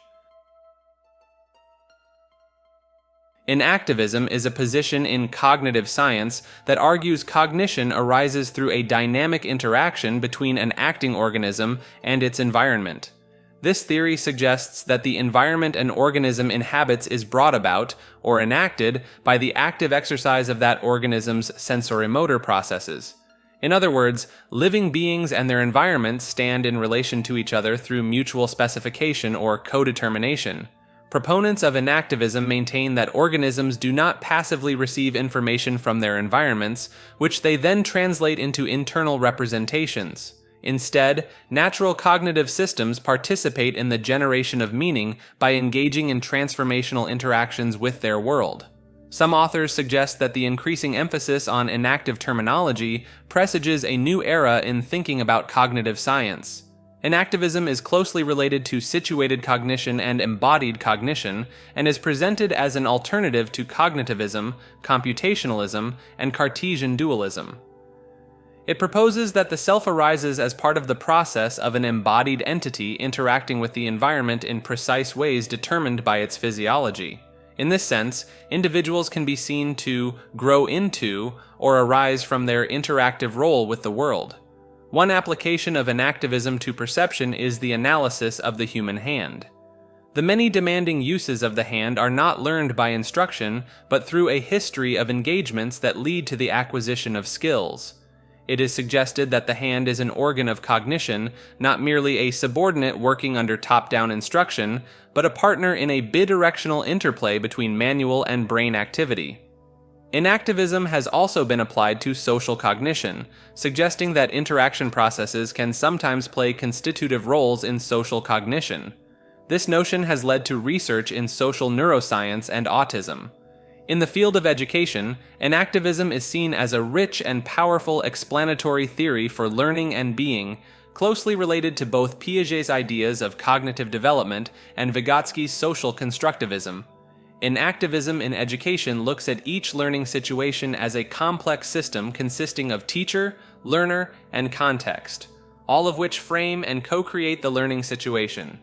[SPEAKER 1] Enactivism is a position in cognitive science that argues cognition arises through a dynamic interaction between an acting organism and its environment. This theory suggests that the environment an organism inhabits is brought about, or enacted, by the active exercise of that organism's sensorimotor processes. In other words, living beings and their environment stand in relation to each other through mutual specification or codetermination. Proponents of enactivism maintain that organisms do not passively receive information from their environments, which they then translate into internal representations. Instead, natural cognitive systems participate in the generation of meaning by engaging in transformational interactions with their world. Some authors suggest that the increasing emphasis on enactive terminology presages a new era in thinking about cognitive science. Enactivism is closely related to situated cognition and embodied cognition, and is presented as an alternative to cognitivism, computationalism, and Cartesian dualism. It proposes that the self arises as part of the process of an embodied entity interacting with the environment in precise ways determined by its physiology. In this sense, individuals can be seen to grow into or arise from their interactive role with the world. One application of enactivism to perception is the analysis of the human hand. The many demanding uses of the hand are not learned by instruction, but through a history of engagements that lead to the acquisition of skills. It is suggested that the hand is an organ of cognition, not merely a subordinate working under top-down instruction, but a partner in a bidirectional interplay between manual and brain activity. Enactivism has also been applied to social cognition, suggesting that interaction processes can sometimes play constitutive roles in social cognition. This notion has led to research in social neuroscience and autism. In the field of education, enactivism is seen as a rich and powerful explanatory theory for learning and being, closely related to both Piaget's ideas of cognitive development and Vygotsky's social constructivism. Enactivism in education looks at each learning situation as a complex system consisting of teacher, learner, and context, all of which frame and co-create the learning situation.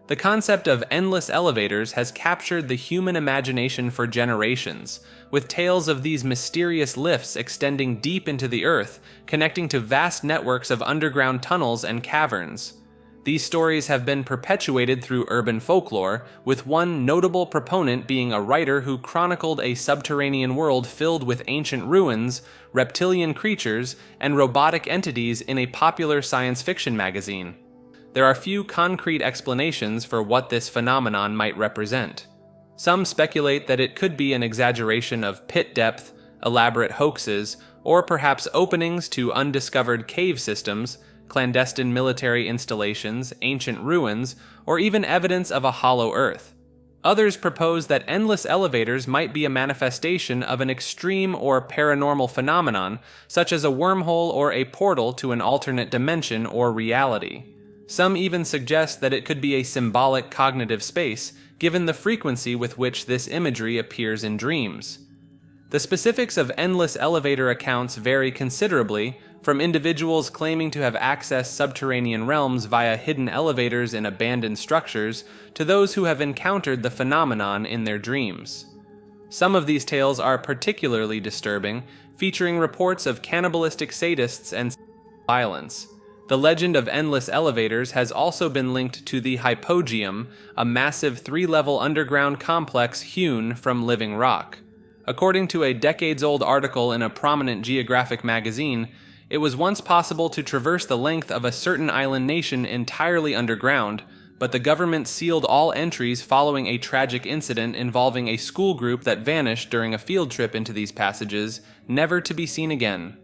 [SPEAKER 1] The concept of endless elevators has captured the human imagination for generations, with tales of these mysterious lifts extending deep into the earth, connecting to vast networks of underground tunnels and caverns. These stories have been perpetuated through urban folklore, with one notable proponent being a writer who chronicled a subterranean world filled with ancient ruins, reptilian creatures, and robotic entities in a popular science fiction magazine. There are few concrete explanations for what this phenomenon might represent. Some speculate that it could be an exaggeration of pit depth, elaborate hoaxes, or perhaps openings to undiscovered cave systems, clandestine military installations, ancient ruins, or even evidence of a hollow Earth. Others propose that endless elevators might be a manifestation of an extreme or paranormal phenomenon, such as a wormhole or a portal to an alternate dimension or reality. Some even suggest that it could be a symbolic cognitive space, given the frequency with which this imagery appears in dreams. The specifics of endless elevator accounts vary considerably, from individuals claiming to have accessed subterranean realms via hidden elevators in abandoned structures to those who have encountered the phenomenon in their dreams. Some of these tales are particularly disturbing, featuring reports of cannibalistic sadists and violence. The legend of endless elevators has also been linked to the Hypogeum, a massive 3-level underground complex hewn from living rock. According to a decades-old article in a prominent geographic magazine, it was once possible to traverse the length of a certain island nation entirely underground, but the government sealed all entries following a tragic incident involving a school group that vanished during a field trip into these passages, never to be seen again.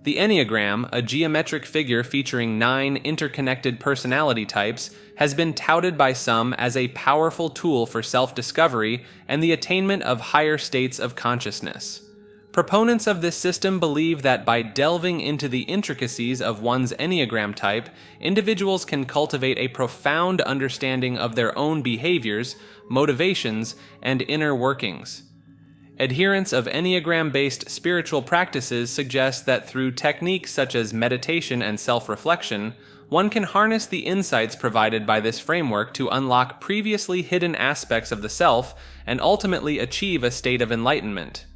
[SPEAKER 1] The Enneagram, a geometric figure featuring 9 interconnected personality types, has been touted by some as a powerful tool for self-discovery and the attainment of higher states of consciousness. Proponents of this system believe that by delving into the intricacies of one's Enneagram type, individuals can cultivate a profound understanding of their own behaviors, motivations, and inner workings. Adherents of Enneagram-based spiritual practices suggest that through techniques such as meditation and self-reflection, one can harness the insights provided by this framework to unlock previously hidden aspects of the self and ultimately achieve a state of enlightenment.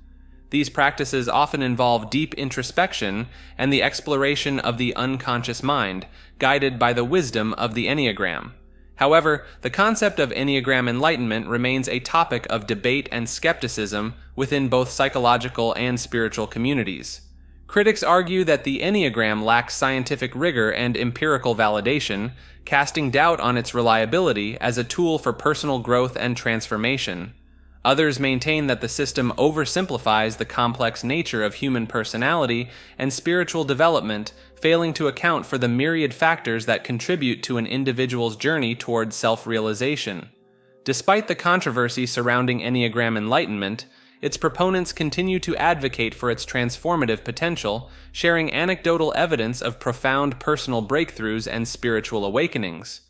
[SPEAKER 1] These practices often involve deep introspection and the exploration of the unconscious mind, guided by the wisdom of the Enneagram. However, the concept of Enneagram enlightenment remains a topic of debate and skepticism within both psychological and spiritual communities. Critics argue that the Enneagram lacks scientific rigor and empirical validation, casting doubt on its reliability as a tool for personal growth and transformation. Others maintain that the system oversimplifies the complex nature of human personality and spiritual development, failing to account for the myriad factors that contribute to an individual's journey toward self-realization. Despite the controversy surrounding Enneagram enlightenment, its proponents continue to advocate for its transformative potential, sharing anecdotal evidence of profound personal breakthroughs and spiritual awakenings.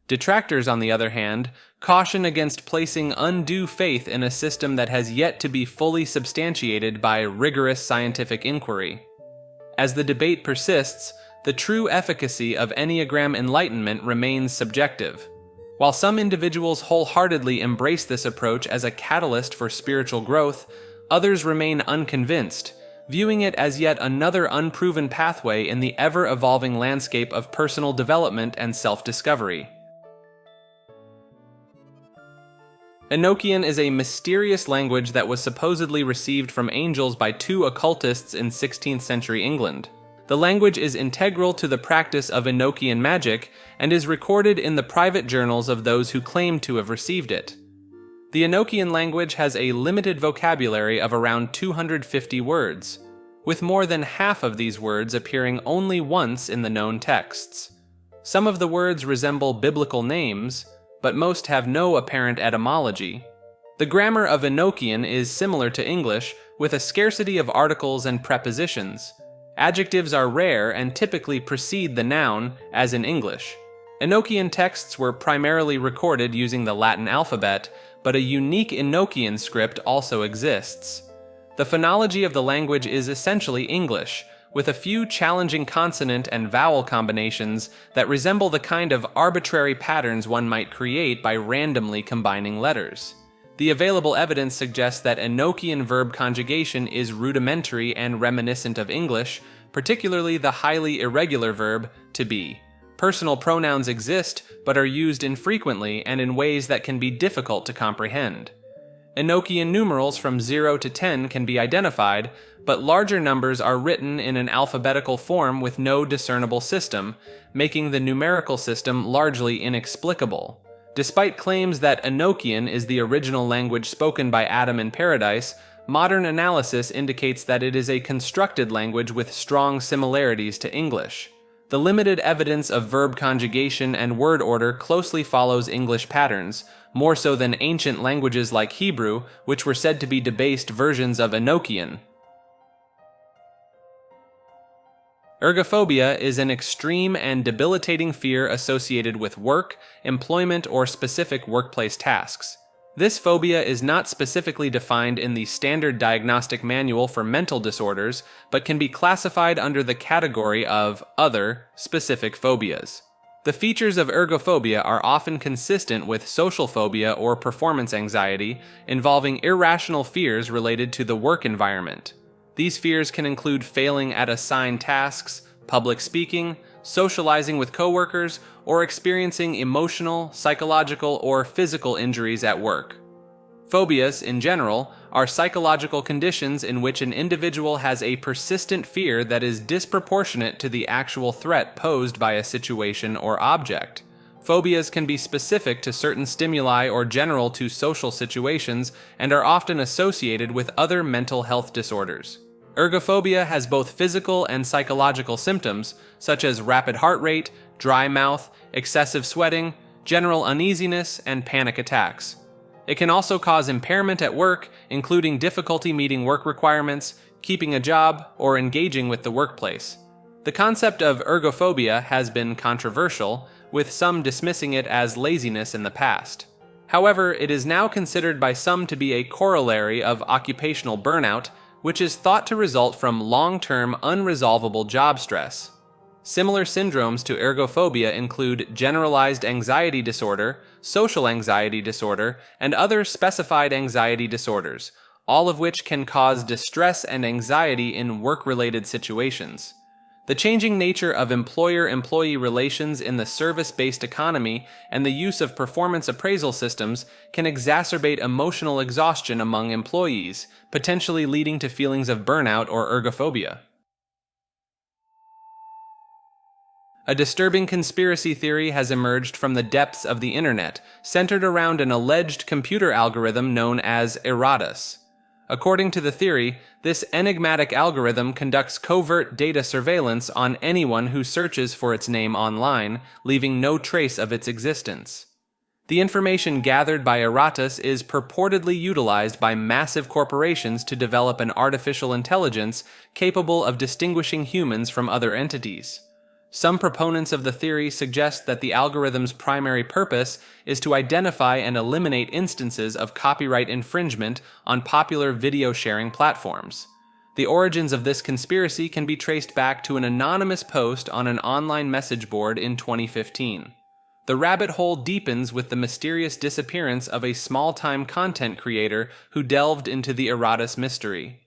[SPEAKER 1] Detractors, on the other hand, caution against placing undue faith in a system that has yet to be fully substantiated by rigorous scientific inquiry. As the debate persists, the true efficacy of Enneagram enlightenment remains subjective. While some individuals wholeheartedly embrace this approach as a catalyst for spiritual growth, others remain unconvinced, viewing it as yet another unproven pathway in the ever-evolving landscape of personal development and self-discovery. Enochian is a mysterious language that was supposedly received from angels by 2 occultists in 16th century England. The language is integral to the practice of Enochian magic and is recorded in the private journals of those who claim to have received it. The Enochian language has a limited vocabulary of around 250 words, with more than half of these words appearing only once in the known texts. Some of the words resemble biblical names, but most have no apparent etymology. The grammar of Enochian is similar to English, with a scarcity of articles and prepositions. Adjectives are rare and typically precede the noun, as in English. Enochian texts were primarily recorded using the Latin alphabet, but a unique Enochian script also exists. The phonology of the language is essentially English, with a few challenging consonant and vowel combinations that resemble the kind of arbitrary patterns one might create by randomly combining letters. The available evidence suggests that Enochian verb conjugation is rudimentary and reminiscent of English, particularly the highly irregular verb to be. Personal pronouns exist, but are used infrequently and in ways that can be difficult to comprehend. Enochian numerals from 0 to 10 can be identified, but larger numbers are written in an alphabetical form with no discernible system, making the numerical system largely inexplicable. Despite claims that Enochian is the original language spoken by Adam in paradise, modern analysis indicates that it is a constructed language with strong similarities to English. The limited evidence of verb conjugation and word order closely follows English patterns, more so than ancient languages like Hebrew, which were said to be debased versions of Enochian. Ergophobia is an extreme and debilitating fear associated with work, employment, or specific workplace tasks. This phobia is not specifically defined in the Standard Diagnostic Manual for Mental Disorders, but can be classified under the category of other specific phobias. The features of ergophobia are often consistent with social phobia or performance anxiety, involving irrational fears related to the work environment. These fears can include failing at assigned tasks, public speaking, socializing with coworkers, or experiencing emotional, psychological, or physical injuries at work. Phobias, in general, are psychological conditions in which an individual has a persistent fear that is disproportionate to the actual threat posed by a situation or object. Phobias can be specific to certain stimuli or general to social situations and are often associated with other mental health disorders. Ergophobia has both physical and psychological symptoms, such as rapid heart rate, dry mouth, excessive sweating, general uneasiness, and panic attacks. It can also cause impairment at work, including difficulty meeting work requirements, keeping a job, or engaging with the workplace. The concept of ergophobia has been controversial, with some dismissing it as laziness in the past. However, it is now considered by some to be a corollary of occupational burnout, which is thought to result from long-term unresolvable job stress. Similar syndromes to ergophobia include generalized anxiety disorder, social anxiety disorder, and other specified anxiety disorders, all of which can cause distress and anxiety in work-related situations. The changing nature of employer-employee relations in the service-based economy and the use of performance appraisal systems can exacerbate emotional exhaustion among employees, potentially leading to feelings of burnout or ergophobia. A disturbing conspiracy theory has emerged from the depths of the internet, centered around an alleged computer algorithm known as Erratus. According to the theory, this enigmatic algorithm conducts covert data surveillance on anyone who searches for its name online, leaving no trace of its existence. The information gathered by Erratus is purportedly utilized by massive corporations to develop an artificial intelligence capable of distinguishing humans from other entities. Some proponents of the theory suggest that the algorithm's primary purpose is to identify and eliminate instances of copyright infringement on popular video sharing platforms. The origins of this conspiracy can be traced back to an anonymous post on an online message board in 2015. The rabbit hole deepens with the mysterious disappearance of a small-time content creator who delved into the Erratus mystery.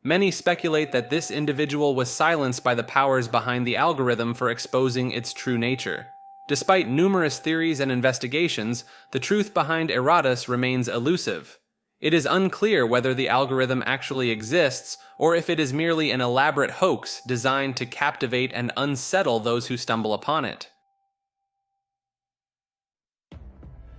[SPEAKER 1] Many speculate that this individual was silenced by the powers behind the algorithm for exposing its true nature. Despite numerous theories and investigations, the truth behind Erratus remains elusive. It is unclear whether the algorithm actually exists or if it is merely an elaborate hoax designed to captivate and unsettle those who stumble upon it.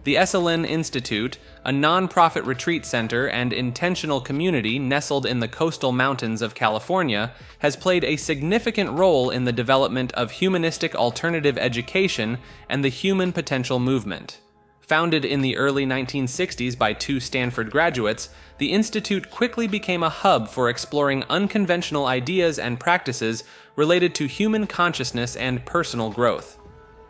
[SPEAKER 1] The Esalen Institute, a non-profit retreat center and intentional community nestled in the coastal mountains of California, has played a significant role in the development of humanistic alternative education and the human potential movement. Founded in the early 1960s by two Stanford graduates, the Institute quickly became a hub for exploring unconventional ideas and practices related to human consciousness and personal growth.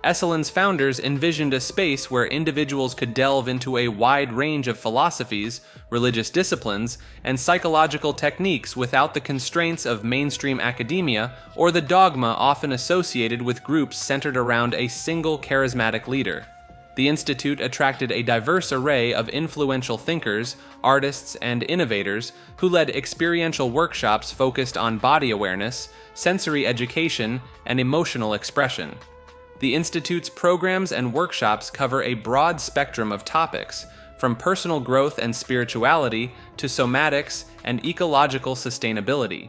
[SPEAKER 1] Esalen founders envisioned a space where individuals could delve into a wide range of philosophies, religious disciplines, and psychological techniques without the constraints of mainstream academia or the dogma often associated with groups centered around a single charismatic leader. The Institute attracted a diverse array of influential thinkers, artists, and innovators who led experiential workshops focused on body awareness, sensory education, and emotional expression. The Institute's programs and workshops cover a broad spectrum of topics, from personal growth and spirituality to somatics and ecological sustainability.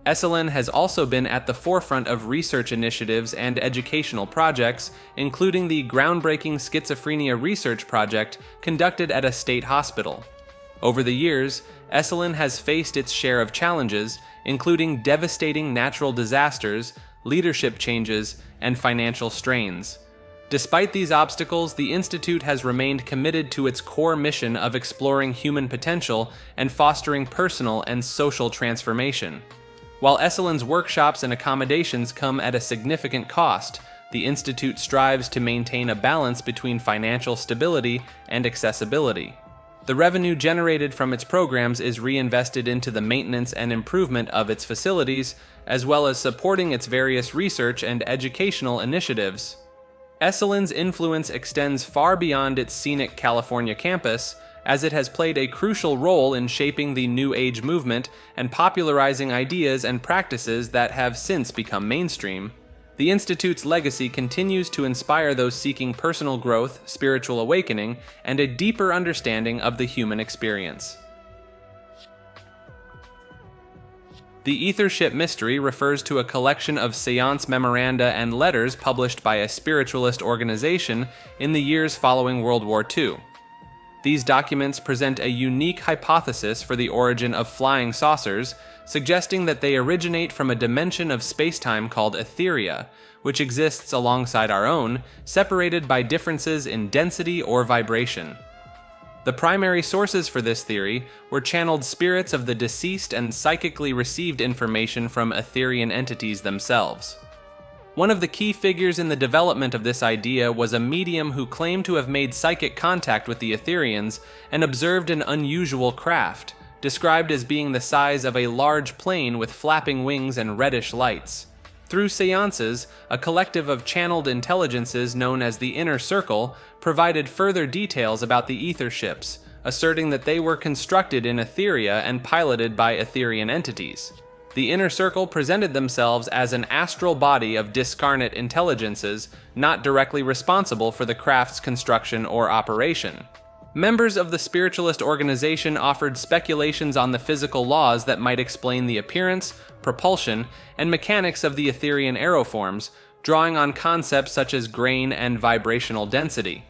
[SPEAKER 1] Esalen has also been at the forefront of research initiatives and educational projects, including the groundbreaking schizophrenia research project conducted at a state hospital. Over the years, Esalen has faced its share of challenges, including devastating natural disasters, leadership changes, and financial strains. Despite these obstacles, the Institute has remained committed to its core mission of exploring human potential and fostering personal and social transformation. While Esalen's workshops and accommodations come at a significant cost, the Institute strives to maintain a balance between financial stability and accessibility. The revenue generated from its programs is reinvested into the maintenance and improvement of its facilities, as well as supporting its various research and educational initiatives. Esalen's influence extends far beyond its scenic California campus, as it has played a crucial role in shaping the New Age movement and popularizing ideas and practices that have since become mainstream. The Institute's legacy continues to inspire those seeking personal growth, spiritual awakening, and a deeper understanding of the human experience. The Ethership Mystery refers to a collection of seance memoranda and letters published by a spiritualist organization in the years following World War II. These documents present a unique hypothesis for the origin of flying saucers, suggesting that they originate from a dimension of spacetime called etheria, which exists alongside our own, separated by differences in density or vibration. The primary sources for this theory were channeled spirits of the deceased and psychically received information from etherian entities themselves. One of the key figures in the development of this idea was a medium who claimed to have made psychic contact with the Etherians and observed an unusual craft, described as being the size of a large plane with flapping wings and reddish lights. Through seances, a collective of channeled intelligences known as the Inner Circle provided further details about the ether ships, asserting that they were constructed in Etheria and piloted by Etherian entities. The Inner Circle presented themselves as an astral body of discarnate intelligences, not directly responsible for the craft's construction or operation. Members of the spiritualist organization offered speculations on the physical laws that might explain the appearance, propulsion, and mechanics of the Etherian aeroforms, drawing on concepts such as grain and vibrational density.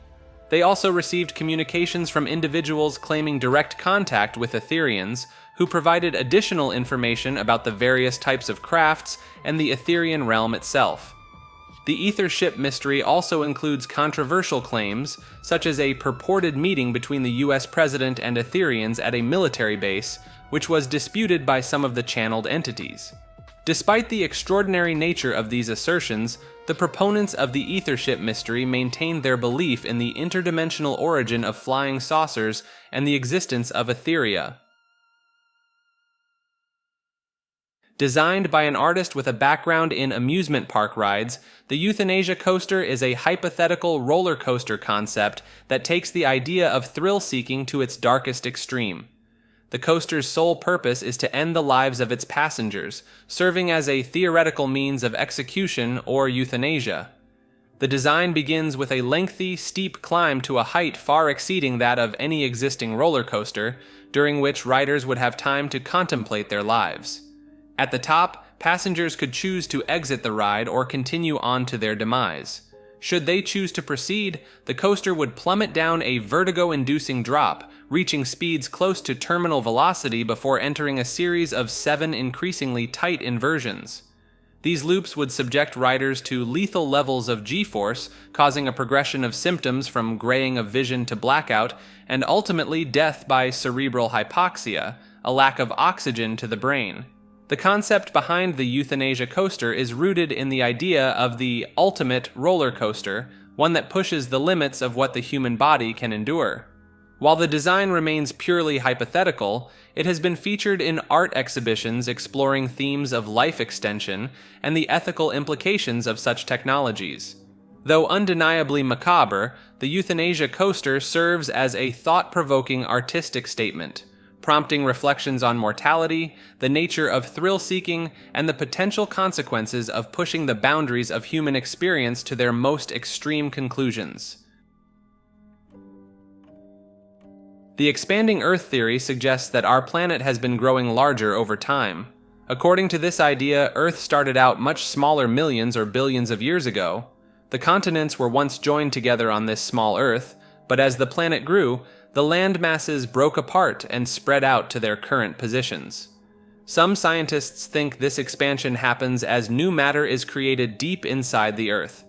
[SPEAKER 1] They also received communications from individuals claiming direct contact with Etherians, who provided additional information about the various types of crafts and the Etherian realm itself. The Ethership Mystery also includes controversial claims, such as a purported meeting between the US president and Etherians at a military base, which was disputed by some of the channeled entities. Despite the extraordinary nature of these assertions, the proponents of the Ethership Mystery maintained their belief in the interdimensional origin of flying saucers and the existence of Etheria. Designed by an artist with a background in amusement park rides, the Euthanasia Coaster is a hypothetical roller coaster concept that takes the idea of thrill-seeking to its darkest extreme. The coaster's sole purpose is to end the lives of its passengers, serving as a theoretical means of execution or euthanasia. The design begins with a lengthy, steep climb to a height far exceeding that of any existing roller coaster, during which riders would have time to contemplate their lives. At the top, passengers could choose to exit the ride or continue on to their demise. Should they choose to proceed, the coaster would plummet down a vertigo-inducing drop, reaching speeds close to terminal velocity before entering a series of 7 increasingly tight inversions. These loops would subject riders to lethal levels of G-force, causing a progression of symptoms from graying of vision to blackout, and ultimately death by cerebral hypoxia, a lack of oxygen to the brain. The concept behind the euthanasia coaster is rooted in the idea of the ultimate roller coaster, one that pushes the limits of what the human body can endure. While the design remains purely hypothetical, it has been featured in art exhibitions exploring themes of life extension and the ethical implications of such technologies. Though undeniably macabre, the euthanasia coaster serves as a thought-provoking artistic statement, prompting reflections on mortality, the nature of thrill-seeking, and the potential consequences of pushing the boundaries of human experience to their most extreme conclusions. The expanding Earth theory suggests that our planet has been growing larger over time. According to this idea, Earth started out much smaller millions or billions of years ago. The continents were once joined together on this small Earth, but as the planet grew, the land masses broke apart and spread out to their current positions. Some scientists think this expansion happens as new matter is created deep inside the Earth.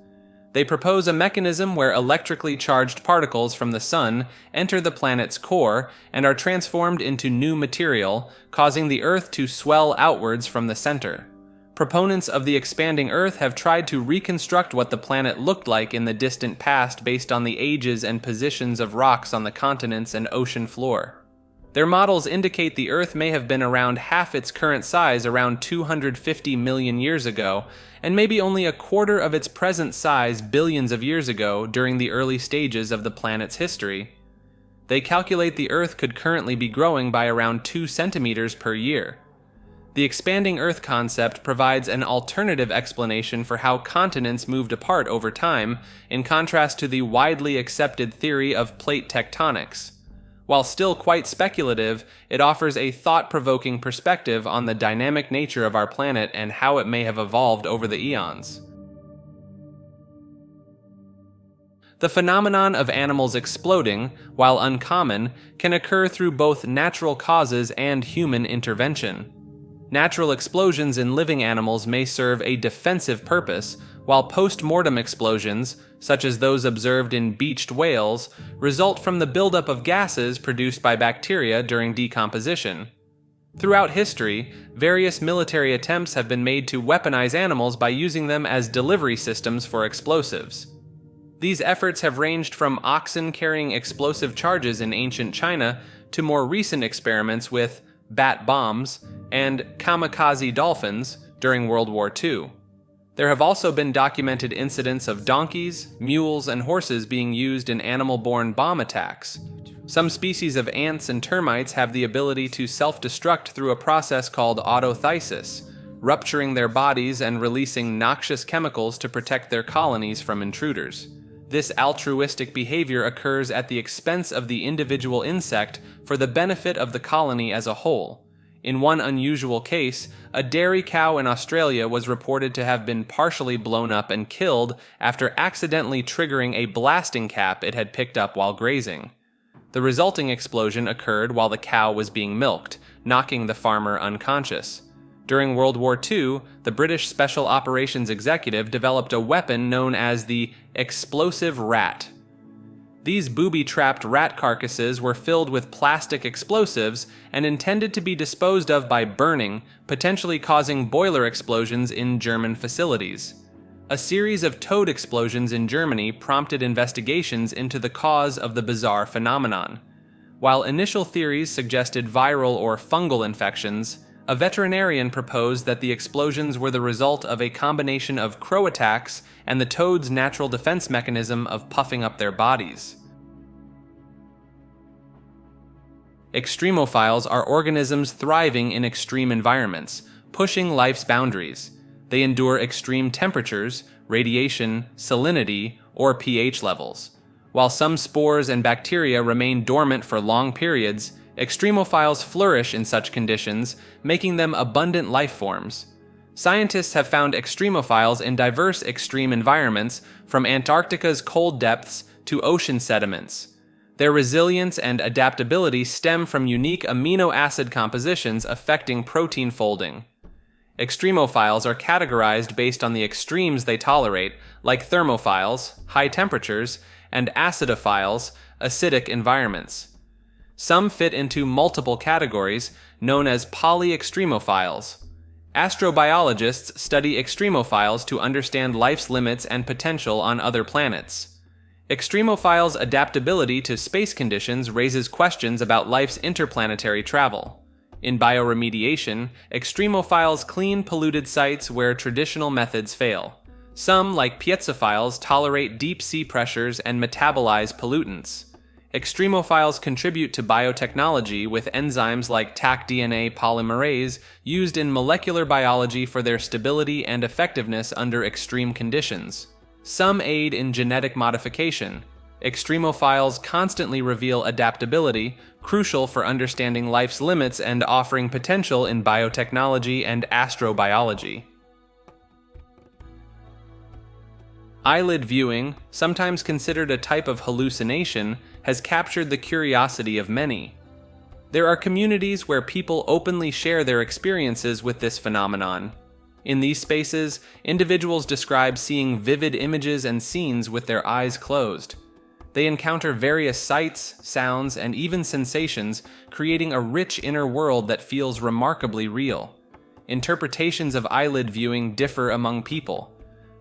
[SPEAKER 1] They propose a mechanism where electrically charged particles from the Sun enter the planet's core and are transformed into new material, causing the Earth to swell outwards from the center. Proponents of the expanding Earth have tried to reconstruct what the planet looked like in the distant past based on the ages and positions of rocks on the continents and ocean floor. Their models indicate the Earth may have been around half its current size around 250 million years ago, and maybe only a quarter of its present size billions of years ago during the early stages of the planet's history. They calculate the Earth could currently be growing by around 2 centimeters per year. The expanding Earth concept provides an alternative explanation for how continents moved apart over time, in contrast to the widely accepted theory of plate tectonics. While still quite speculative, it offers a thought-provoking perspective on the dynamic nature of our planet and how it may have evolved over the eons. The phenomenon of animals exploding, while uncommon, can occur through both natural causes and human intervention. Natural explosions in living animals may serve a defensive purpose, while post-mortem explosions, such as those observed in beached whales, result from the buildup of gases produced by bacteria during decomposition. Throughout history, various military attempts have been made to weaponize animals by using them as delivery systems for explosives. These efforts have ranged from oxen carrying explosive charges in ancient China to more recent experiments with bat bombs and kamikaze dolphins during World War II. There have also been documented incidents of donkeys, mules, and horses being used in animal-borne bomb attacks. Some species of ants and termites have the ability to self-destruct through a process called autothysis, rupturing their bodies and releasing noxious chemicals to protect their colonies from intruders. This altruistic behavior occurs at the expense of the individual insect for the benefit of the colony as a whole. In one unusual case, a dairy cow in Australia was reported to have been partially blown up and killed after accidentally triggering a blasting cap it had picked up while grazing. The resulting explosion occurred while the cow was being milked, knocking the farmer unconscious. During World War II, the British Special Operations Executive developed a weapon known as the explosive rat. These booby-trapped rat carcasses were filled with plastic explosives and intended to be disposed of by burning, potentially causing boiler explosions in German facilities. A series of toad explosions in Germany prompted investigations into the cause of the bizarre phenomenon. While initial theories suggested viral or fungal infections, a veterinarian proposed that the explosions were the result of a combination of crow attacks and the toad's natural defense mechanism of puffing up their bodies. Extremophiles are organisms thriving in extreme environments, pushing life's boundaries. They endure extreme temperatures, radiation, salinity, or pH levels. While some spores and bacteria remain dormant for long periods, extremophiles flourish in such conditions, making them abundant life forms. Scientists have found extremophiles in diverse extreme environments, from Antarctica's cold depths to ocean sediments. Their resilience and adaptability stem from unique amino acid compositions affecting protein folding. Extremophiles are categorized based on the extremes they tolerate, like thermophiles, high temperatures, and acidophiles, acidic environments. Some fit into multiple categories, known as polyextremophiles. Astrobiologists study extremophiles to understand life's limits and potential on other planets. Extremophiles' adaptability to space conditions raises questions about life's interplanetary travel. In bioremediation, extremophiles clean polluted sites where traditional methods fail. Some, like piezophiles, tolerate deep sea pressures and metabolize pollutants. Extremophiles contribute to biotechnology with enzymes like Taq DNA polymerase used in molecular biology for their stability and effectiveness under extreme conditions. Some aid in genetic modification. Extremophiles constantly reveal adaptability, crucial for understanding life's limits and offering potential in biotechnology and astrobiology. Eyelid viewing, sometimes considered a type of hallucination, has captured the curiosity of many. There are communities where people openly share their experiences with this phenomenon. In these spaces, individuals describe seeing vivid images and scenes with their eyes closed. They encounter various sights, sounds, and even sensations, creating a rich inner world that feels remarkably real. Interpretations of eyelid viewing differ among people.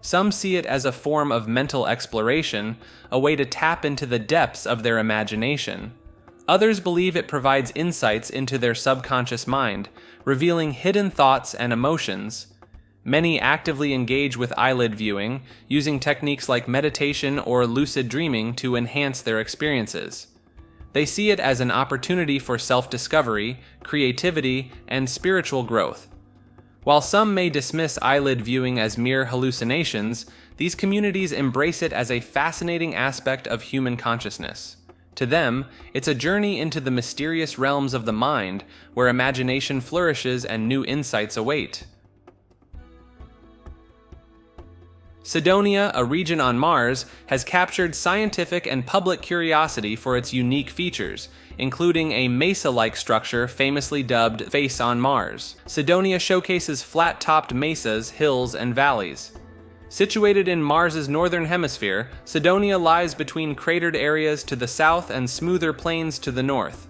[SPEAKER 1] Some see it as a form of mental exploration, a way to tap into the depths of their imagination. Others believe it provides insights into their subconscious mind, revealing hidden thoughts and emotions. Many actively engage with eyelid viewing, using techniques like meditation or lucid dreaming to enhance their experiences. They see it as an opportunity for self-discovery, creativity, and spiritual growth. While some may dismiss eyelid viewing as mere hallucinations, these communities embrace it as a fascinating aspect of human consciousness. To them, it's a journey into the mysterious realms of the mind, where imagination flourishes and new insights await. Cydonia, a region on Mars, has captured scientific and public curiosity for its unique features, including a mesa-like structure famously dubbed Face on Mars. Cydonia showcases flat-topped mesas, hills, and valleys. Situated in Mars's northern hemisphere, Cydonia lies between cratered areas to the south and smoother plains to the north.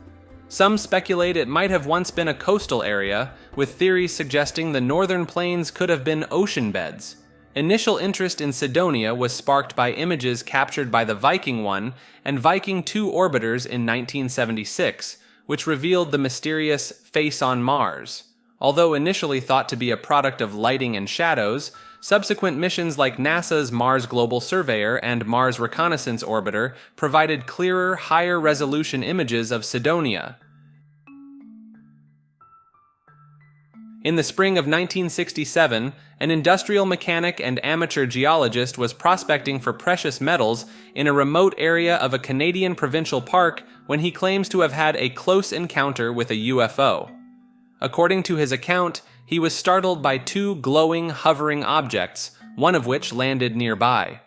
[SPEAKER 1] Some speculate it might have once been a coastal area, with theories suggesting the northern plains could have been ocean beds. Initial interest in Cydonia was sparked by images captured by the Viking 1 and Viking 2 orbiters in 1976, which revealed the mysterious Face on Mars. Although initially thought to be a product of lighting and shadows, subsequent missions like NASA's Mars Global Surveyor and Mars Reconnaissance Orbiter provided clearer, higher-resolution images of Cydonia. In the spring of 1967, an industrial mechanic and amateur geologist was prospecting for precious metals in a remote area of a Canadian provincial park when he claims to have had a close encounter with a UFO. According to his account, he was startled by two glowing, hovering objects, one of which landed nearby.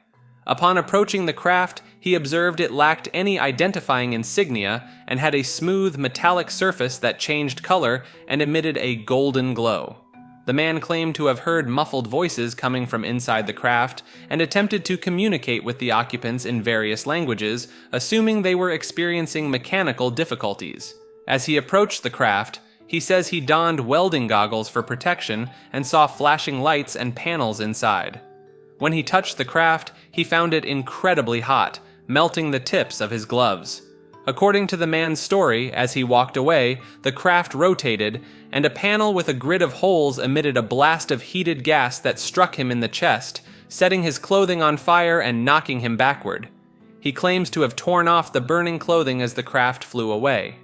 [SPEAKER 1] Upon approaching the craft, he observed it lacked any identifying insignia and had a smooth, metallic surface that changed color and emitted a golden glow. The man claimed to have heard muffled voices coming from inside the craft and attempted to communicate with the occupants in various languages, assuming they were experiencing mechanical difficulties. As he approached the craft, he says he donned welding goggles for protection and saw flashing lights and panels inside. When he touched the craft, he found it incredibly hot, melting the tips of his gloves. According to the man's story, as he walked away, the craft rotated, and a panel with a grid of holes emitted a blast of heated gas that struck him in the chest, setting his clothing on fire and knocking him backward. He claims to have torn off the burning clothing as the craft flew away.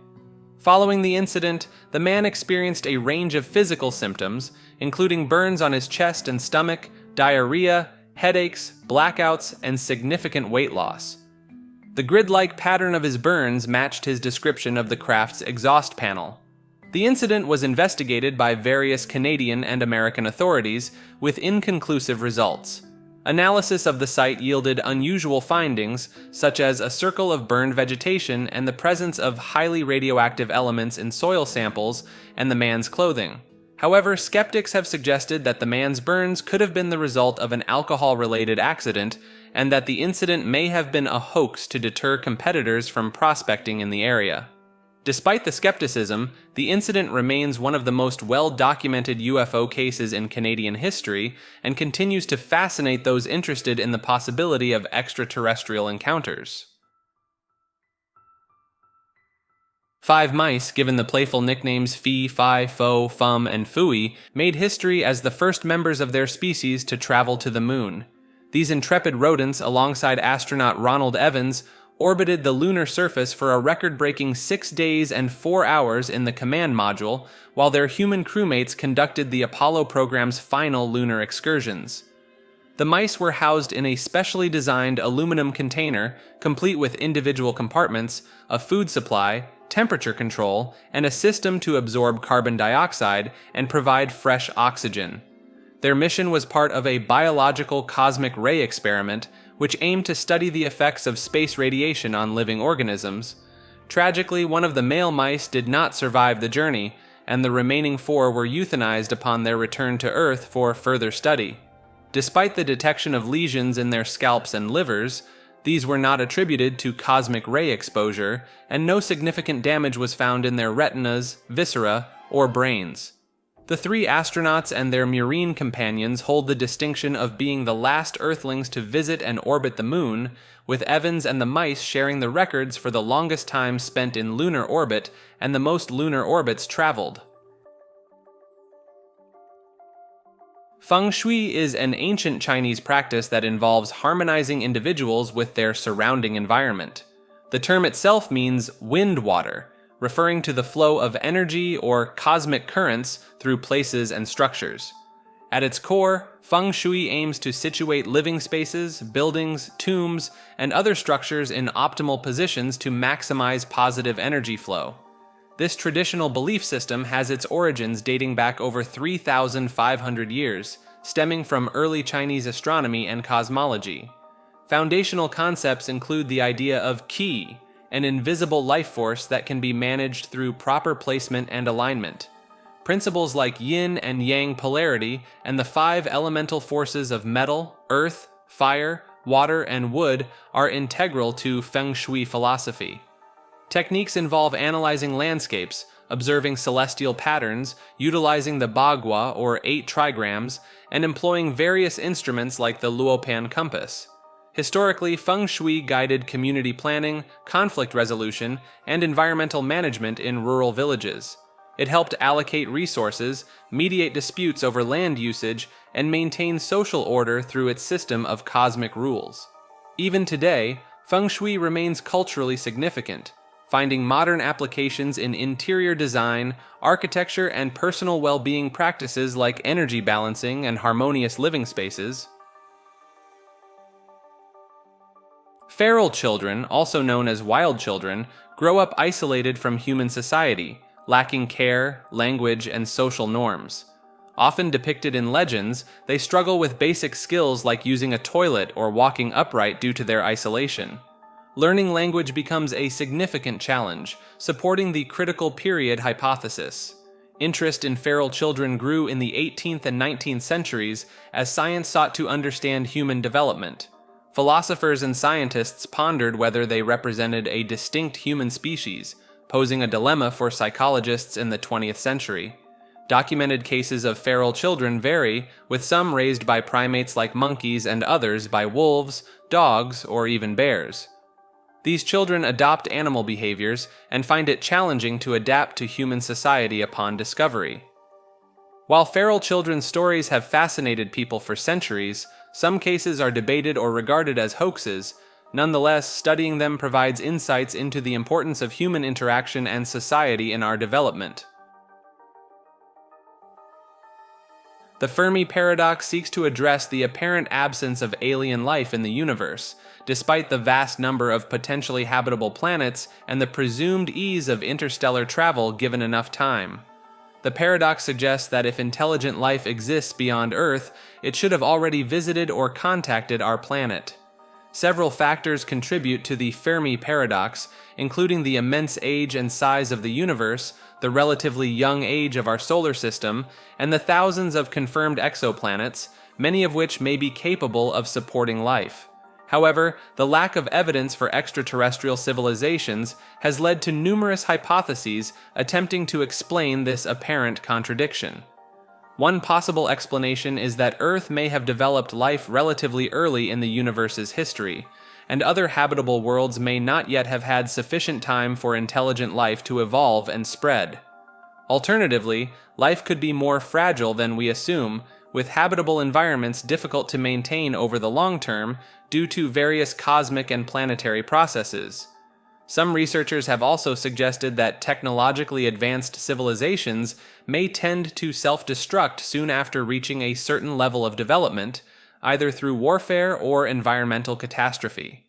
[SPEAKER 1] Following the incident, the man experienced a range of physical symptoms, including burns on his chest and stomach, diarrhea, headaches, blackouts, and significant weight loss. The grid-like pattern of his burns matched his description of the craft's exhaust panel. The incident was investigated by various Canadian and American authorities, with inconclusive results. Analysis of the site yielded unusual findings, such as a circle of burned vegetation and the presence of highly radioactive elements in soil samples and the man's clothing. However, skeptics have suggested that the man's burns could have been the result of an alcohol-related accident, and that the incident may have been a hoax to deter competitors from prospecting in the area. Despite the skepticism, the incident remains one of the most well-documented UFO cases in Canadian history and continues to fascinate those interested in the possibility of extraterrestrial encounters. 5 mice, given the playful nicknames Fee, Fi, Fo, Fum, and Fooey, made history as the first members of their species to travel to the moon. These intrepid rodents, alongside astronaut Ronald Evans, orbited the lunar surface for a record-breaking 6 days and 4 hours in the command module, while their human crewmates conducted the Apollo program's final lunar excursions. The mice were housed in a specially designed aluminum container, complete with individual compartments, a food supply, temperature control, and a system to absorb carbon dioxide and provide fresh oxygen. Their mission was part of a biological cosmic ray experiment, which aimed to study the effects of space radiation on living organisms. Tragically, one of the male mice did not survive the journey, and the remaining 4 were euthanized upon their return to Earth for further study. Despite the detection of lesions in their scalps and livers, these were not attributed to cosmic ray exposure, and no significant damage was found in their retinas, viscera, or brains. The 3 astronauts and their murine companions hold the distinction of being the last Earthlings to visit and orbit the moon, with Evans and the mice sharing the records for the longest time spent in lunar orbit and the most lunar orbits traveled. Feng Shui is an ancient Chinese practice that involves harmonizing individuals with their surrounding environment. The term itself means wind water, referring to the flow of energy or cosmic currents through places and structures. At its core, Feng Shui aims to situate living spaces, buildings, tombs, and other structures in optimal positions to maximize positive energy flow. This traditional belief system has its origins dating back over 3,500 years, stemming from early Chinese astronomy and cosmology. Foundational concepts include the idea of qi, an invisible life force that can be managed through proper placement and alignment. Principles like yin and yang polarity and the 5 elemental forces of metal, earth, fire, water, and wood are integral to Feng Shui philosophy. Techniques involve analyzing landscapes, observing celestial patterns, utilizing the bagua or 8 trigrams, and employing various instruments like the Luopan compass. Historically, Feng Shui guided community planning, conflict resolution, and environmental management in rural villages. It helped allocate resources, mediate disputes over land usage, and maintain social order through its system of cosmic rules. Even today, Feng Shui remains culturally significant, finding modern applications in interior design, architecture, and personal well-being practices like energy balancing and harmonious living spaces. Feral children, also known as wild children, grow up isolated from human society, lacking care, language, and social norms. Often depicted in legends, they struggle with basic skills like using a toilet or walking upright due to their isolation. Learning language becomes a significant challenge, supporting the critical period hypothesis. Interest in feral children grew in the 18th and 19th centuries as science sought to understand human development. Philosophers and scientists pondered whether they represented a distinct human species, posing a dilemma for psychologists in the 20th century. Documented cases of feral children vary, with some raised by primates like monkeys and others by wolves, dogs, or even bears. These children adopt animal behaviors and find it challenging to adapt to human society upon discovery. While feral children's stories have fascinated people for centuries, some cases are debated or regarded as hoaxes. Nonetheless, studying them provides insights into the importance of human interaction and society in our development. The Fermi paradox seeks to address the apparent absence of alien life in the universe, despite the vast number of potentially habitable planets and the presumed ease of interstellar travel given enough time. The paradox suggests that if intelligent life exists beyond Earth, it should have already visited or contacted our planet. Several factors contribute to the Fermi paradox, including the immense age and size of the universe, the relatively young age of our solar system, and the thousands of confirmed exoplanets, many of which may be capable of supporting life. However, the lack of evidence for extraterrestrial civilizations has led to numerous hypotheses attempting to explain this apparent contradiction. One possible explanation is that Earth may have developed life relatively early in the universe's history, and other habitable worlds may not yet have had sufficient time for intelligent life to evolve and spread. Alternatively, life could be more fragile than we assume, with habitable environments difficult to maintain over the long term due to various cosmic and planetary processes. Some researchers have also suggested that technologically advanced civilizations may tend to self-destruct soon after reaching a certain level of development, either through warfare or environmental catastrophe.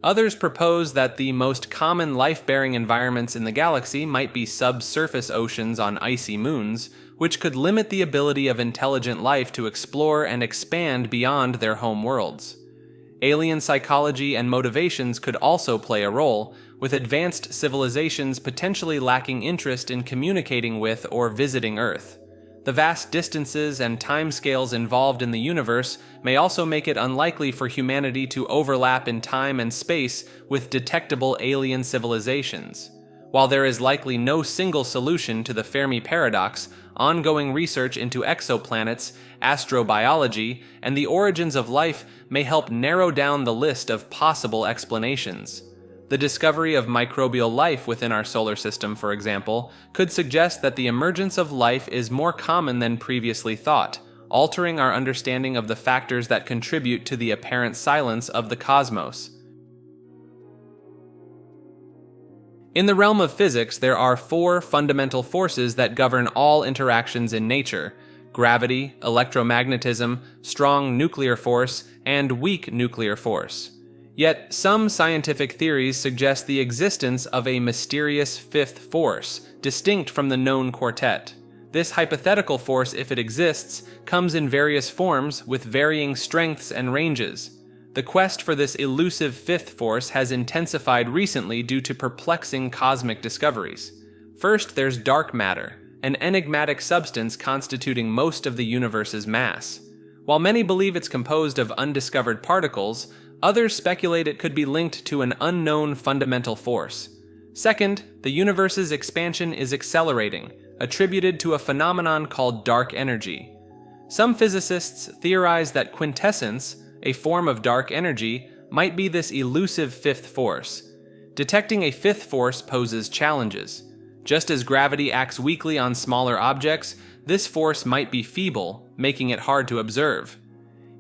[SPEAKER 1] Others propose that the most common life-bearing environments in the galaxy might be subsurface oceans on icy moons, which could limit the ability of intelligent life to explore and expand beyond their home worlds. Alien psychology and motivations could also play a role, with advanced civilizations potentially lacking interest in communicating with or visiting Earth. The vast distances and timescales involved in the universe may also make it unlikely for humanity to overlap in time and space with detectable alien civilizations. While there is likely no single solution to the Fermi paradox, ongoing research into exoplanets, astrobiology, and the origins of life may help narrow down the list of possible explanations. The discovery of microbial life within our solar system, for example, could suggest that the emergence of life is more common than previously thought, altering our understanding of the factors that contribute to the apparent silence of the cosmos. In the realm of physics, there are 4 fundamental forces that govern all interactions in nature: gravity, electromagnetism, strong nuclear force, and weak nuclear force. Yet, some scientific theories suggest the existence of a mysterious 5th force, distinct from the known quartet. This hypothetical force, if it exists, comes in various forms with varying strengths and ranges. The quest for this elusive 5th force has intensified recently due to perplexing cosmic discoveries. First, there's dark matter, an enigmatic substance constituting most of the universe's mass. While many believe it's composed of undiscovered particles, others speculate it could be linked to an unknown fundamental force. Second, the universe's expansion is accelerating, attributed to a phenomenon called dark energy. Some physicists theorize that quintessence, a form of dark energy, might be this elusive 5th force. Detecting a 5th force poses challenges. Just as gravity acts weakly on smaller objects, this force might be feeble, making it hard to observe.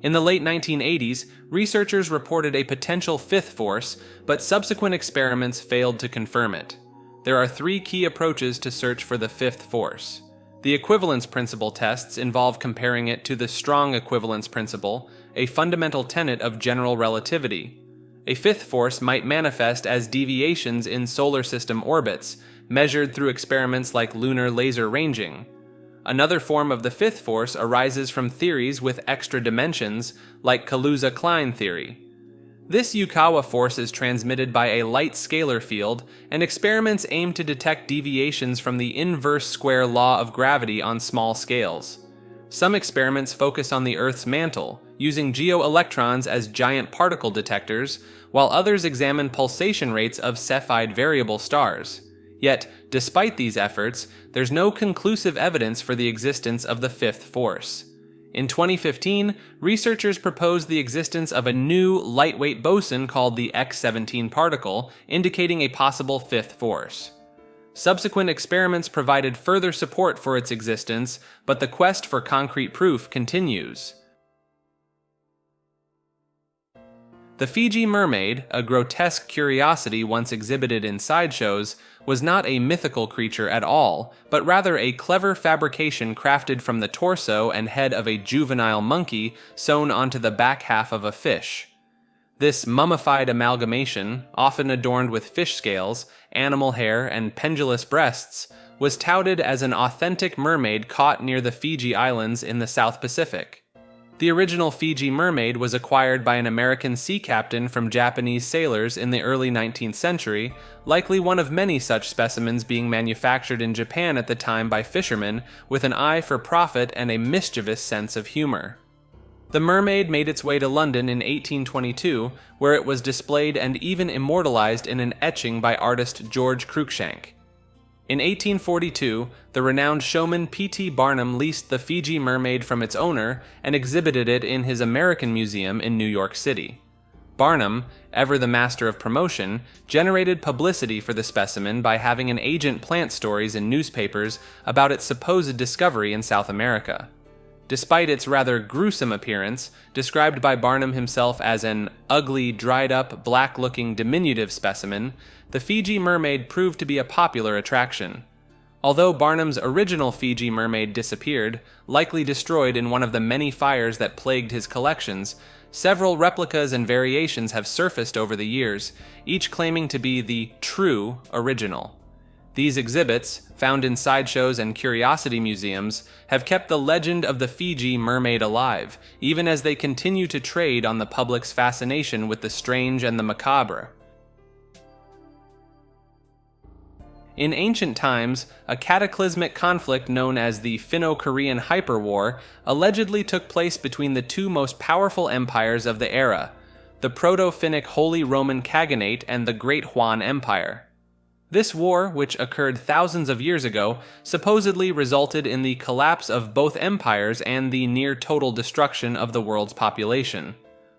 [SPEAKER 1] In the late 1980s, researchers reported a potential 5th force, but subsequent experiments failed to confirm it. There are 3 key approaches to search for the 5th force. The equivalence principle tests involve comparing it to the strong equivalence principle, a fundamental tenet of general relativity. A 5th force might manifest as deviations in solar system orbits, measured through experiments like lunar laser ranging. Another form of the 5th force arises from theories with extra dimensions, like Kaluza-Klein theory. This Yukawa force is transmitted by a light scalar field, and experiments aim to detect deviations from the inverse square law of gravity on small scales. Some experiments focus on the Earth's mantle, using geoelectrons as giant particle detectors, while others examine pulsation rates of Cepheid variable stars. Yet, despite these efforts, there's no conclusive evidence for the existence of the 5th force. In 2015, researchers proposed the existence of a new lightweight boson called the X17 particle, indicating a possible 5th force. Subsequent experiments provided further support for its existence, but the quest for concrete proof continues. The Fiji mermaid, a grotesque curiosity once exhibited in sideshows, was not a mythical creature at all, but rather a clever fabrication crafted from the torso and head of a juvenile monkey sewn onto the back half of a fish. This mummified amalgamation, often adorned with fish scales, animal hair, and pendulous breasts, was touted as an authentic mermaid caught near the Fiji Islands in the South Pacific. The original Fiji mermaid was acquired by an American sea captain from Japanese sailors in the early 19th century, likely one of many such specimens being manufactured in Japan at the time by fishermen with an eye for profit and a mischievous sense of humor. The mermaid made its way to London in 1822, where it was displayed and even immortalized in an etching by artist George Cruikshank. In 1842, the renowned showman P.T. Barnum leased the Fiji mermaid from its owner and exhibited it in his American Museum in New York City. Barnum, ever the master of promotion, generated publicity for the specimen by having an agent plant stories in newspapers about its supposed discovery in South America. Despite its rather gruesome appearance, described by Barnum himself as an ugly, dried-up, black-looking diminutive specimen, the Fiji mermaid proved to be a popular attraction. Although Barnum's original Fiji mermaid disappeared, likely destroyed in one of the many fires that plagued his collections, several replicas and variations have surfaced over the years, each claiming to be the true original. These exhibits, found in sideshows and curiosity museums, have kept the legend of the Fiji mermaid alive, even as they continue to trade on the public's fascination with the strange and the macabre. In ancient times, a cataclysmic conflict known as the Finno-Korean Hyperwar allegedly took place between the two most powerful empires of the era, the Proto-Finnic Holy Roman Khaganate and the Great Huan Empire. This war, which occurred thousands of years ago, supposedly resulted in the collapse of both empires and the near-total destruction of the world's population.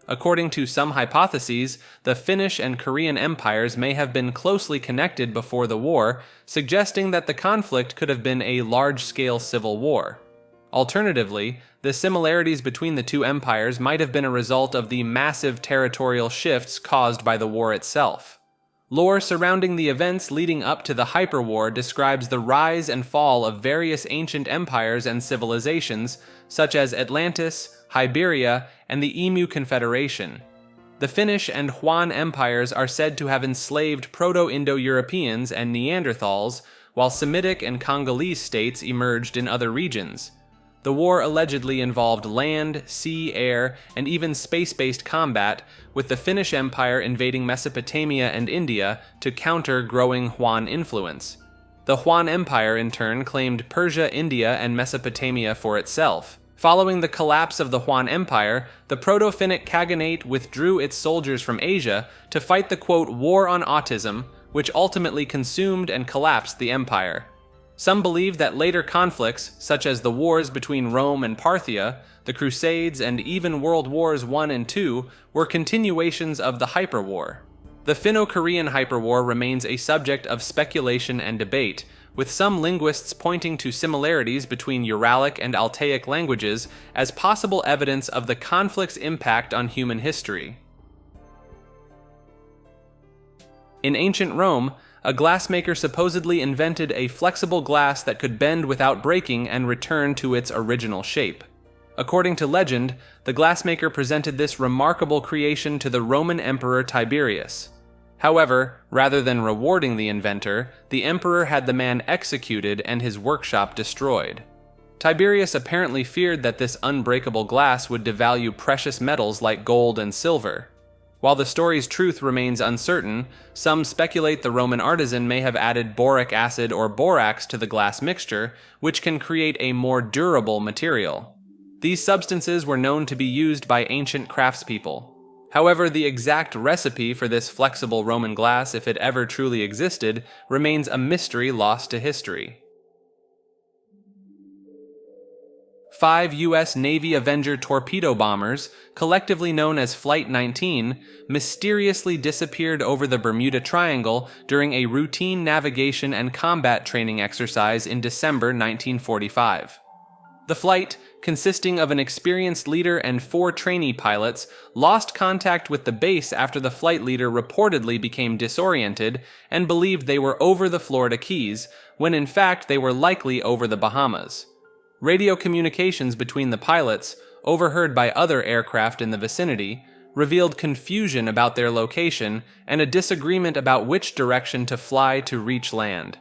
[SPEAKER 1] According to some hypotheses, the Finnish and Korean empires may have been closely connected before the war, suggesting that the conflict could have been a large-scale civil war. Alternatively, the similarities between the two empires might have been a result of the massive territorial shifts caused by the war itself. Lore surrounding the events leading up to the Hyperwar describes the rise and fall of various ancient empires and civilizations, such as Atlantis, Iberia, and the Emu Confederation. The Finnish and Huan empires are said to have enslaved Proto-Indo-Europeans and Neanderthals, while Semitic and Congolese states emerged in other regions. The war allegedly involved land, sea, air, and even space-based combat, with the Finnish Empire invading Mesopotamia and India to counter growing Huan influence. The Huan Empire, in turn, claimed Persia, India, and Mesopotamia for itself. Following the collapse of the Huan Empire, the Proto-Finnic Khaganate withdrew its soldiers from Asia to fight the, quote, war on autism, which ultimately consumed and collapsed the empire. Some believe that later conflicts, such as the wars between Rome and Parthia, the Crusades, and even World Wars I and II, were continuations of the Hyperwar. The Finno-Korean Hyperwar remains a subject of speculation and debate, with some linguists pointing to similarities between Uralic and Altaic languages as possible evidence of the conflict's impact on human history. In ancient Rome, a glassmaker supposedly invented a flexible glass that could bend without breaking and return to its original shape. According to legend, the glassmaker presented this remarkable creation to the Roman Emperor Tiberius. However, rather than rewarding the inventor, the emperor had the man executed and his workshop destroyed. Tiberius apparently feared that this unbreakable glass would devalue precious metals like gold and silver. While the story's truth remains uncertain, some speculate the Roman artisan may have added boric acid or borax to the glass mixture, which can create a more durable material. These substances were known to be used by ancient craftspeople. However, the exact recipe for this flexible Roman glass, if it ever truly existed, remains a mystery lost to history. 5 U.S. Navy Avenger torpedo bombers, collectively known as Flight 19, mysteriously disappeared over the Bermuda Triangle during a routine navigation and combat training exercise in December 1945. The flight, consisting of an experienced leader and 4 trainee pilots, lost contact with the base after the flight leader reportedly became disoriented and believed they were over the Florida Keys, when in fact they were likely over the Bahamas. Radio communications between the pilots, overheard by other aircraft in the vicinity, revealed confusion about their location and a disagreement about which direction to fly to reach land.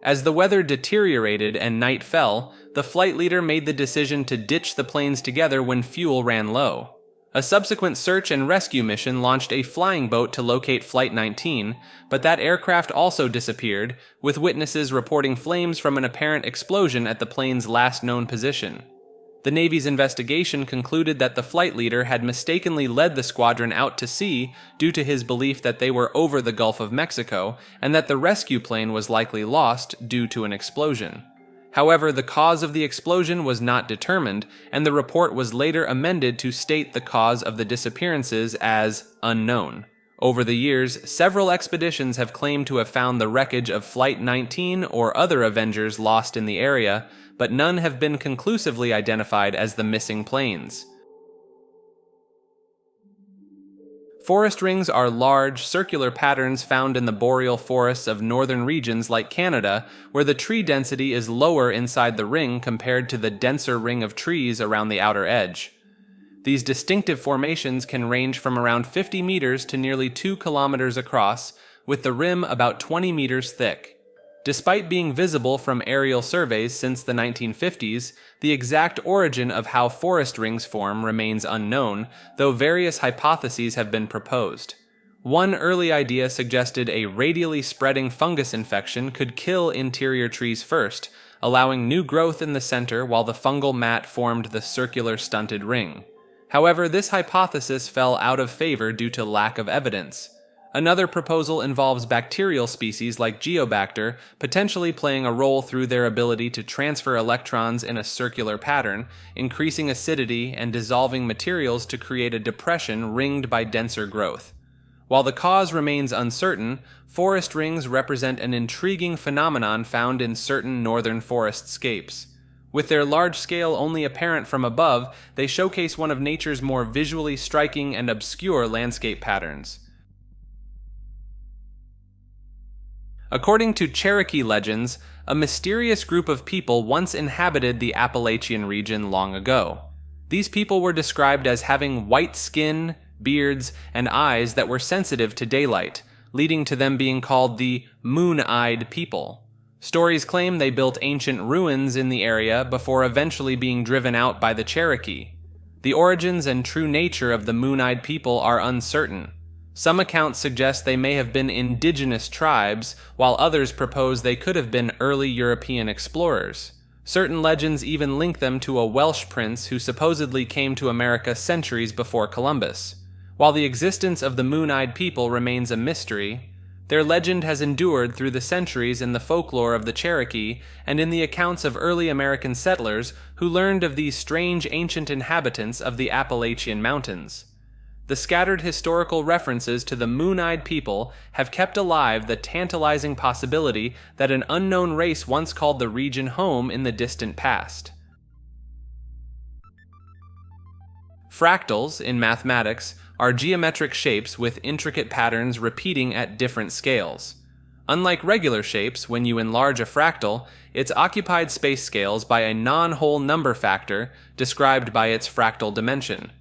[SPEAKER 1] As the weather deteriorated and night fell, the flight leader made the decision to ditch the planes together when fuel ran low. A subsequent search and rescue mission launched a flying boat to locate Flight 19, but that aircraft also disappeared, with witnesses reporting flames from an apparent explosion at the plane's last known position. The Navy's investigation concluded that the flight leader had mistakenly led the squadron out to sea due to his belief that they were over the Gulf of Mexico, and that the rescue plane was likely lost due to an explosion. However, the cause of the explosion was not determined, and the report was later amended to state the cause of the disappearances as unknown. Over the years, several expeditions have claimed to have found the wreckage of Flight 19 or other Avengers lost in the area, but none have been conclusively identified as the missing planes. Forest rings are large, circular patterns found in the boreal forests of northern regions like Canada, where the tree density is lower inside the ring compared to the denser ring of trees around the outer edge. These distinctive formations can range from around 50 meters to nearly 2 kilometers across, with the rim about 20 meters thick. Despite being visible from aerial surveys since the 1950s, the exact origin of how forest rings form remains unknown, though various hypotheses have been proposed. One early idea suggested a radially spreading fungus infection could kill interior trees first, allowing new growth in the center while the fungal mat formed the circular stunted ring. However, this hypothesis fell out of favor due to lack of evidence. Another proposal involves bacterial species like Geobacter potentially playing a role through their ability to transfer electrons in a circular pattern, increasing acidity and dissolving materials to create a depression ringed by denser growth. While the cause remains uncertain, forest rings represent an intriguing phenomenon found in certain northern forest scapes. With their large scale only apparent from above, they showcase one of nature's more visually striking and obscure landscape patterns. According to Cherokee legends, a mysterious group of people once inhabited the Appalachian region long ago. These people were described as having white skin, beards, and eyes that were sensitive to daylight, leading to them being called the moon-eyed people. Stories claim they built ancient ruins in the area before eventually being driven out by the Cherokee. The origins and true nature of the moon-eyed people are uncertain. Some accounts suggest they may have been indigenous tribes, while others propose they could have been early European explorers. Certain legends even link them to a Welsh prince who supposedly came to America centuries before Columbus. While the existence of the moon-eyed people remains a mystery, their legend has endured through the centuries in the folklore of the Cherokee and in the accounts of early American settlers who learned of these strange ancient inhabitants of the Appalachian Mountains. The scattered historical references to the moon-eyed people have kept alive the tantalizing possibility that an unknown race once called the region home in the distant past. Fractals, in mathematics, are geometric shapes with intricate patterns repeating at different scales. Unlike regular shapes, when you enlarge a fractal, its occupied space scales by a non-whole number factor described by its fractal dimension.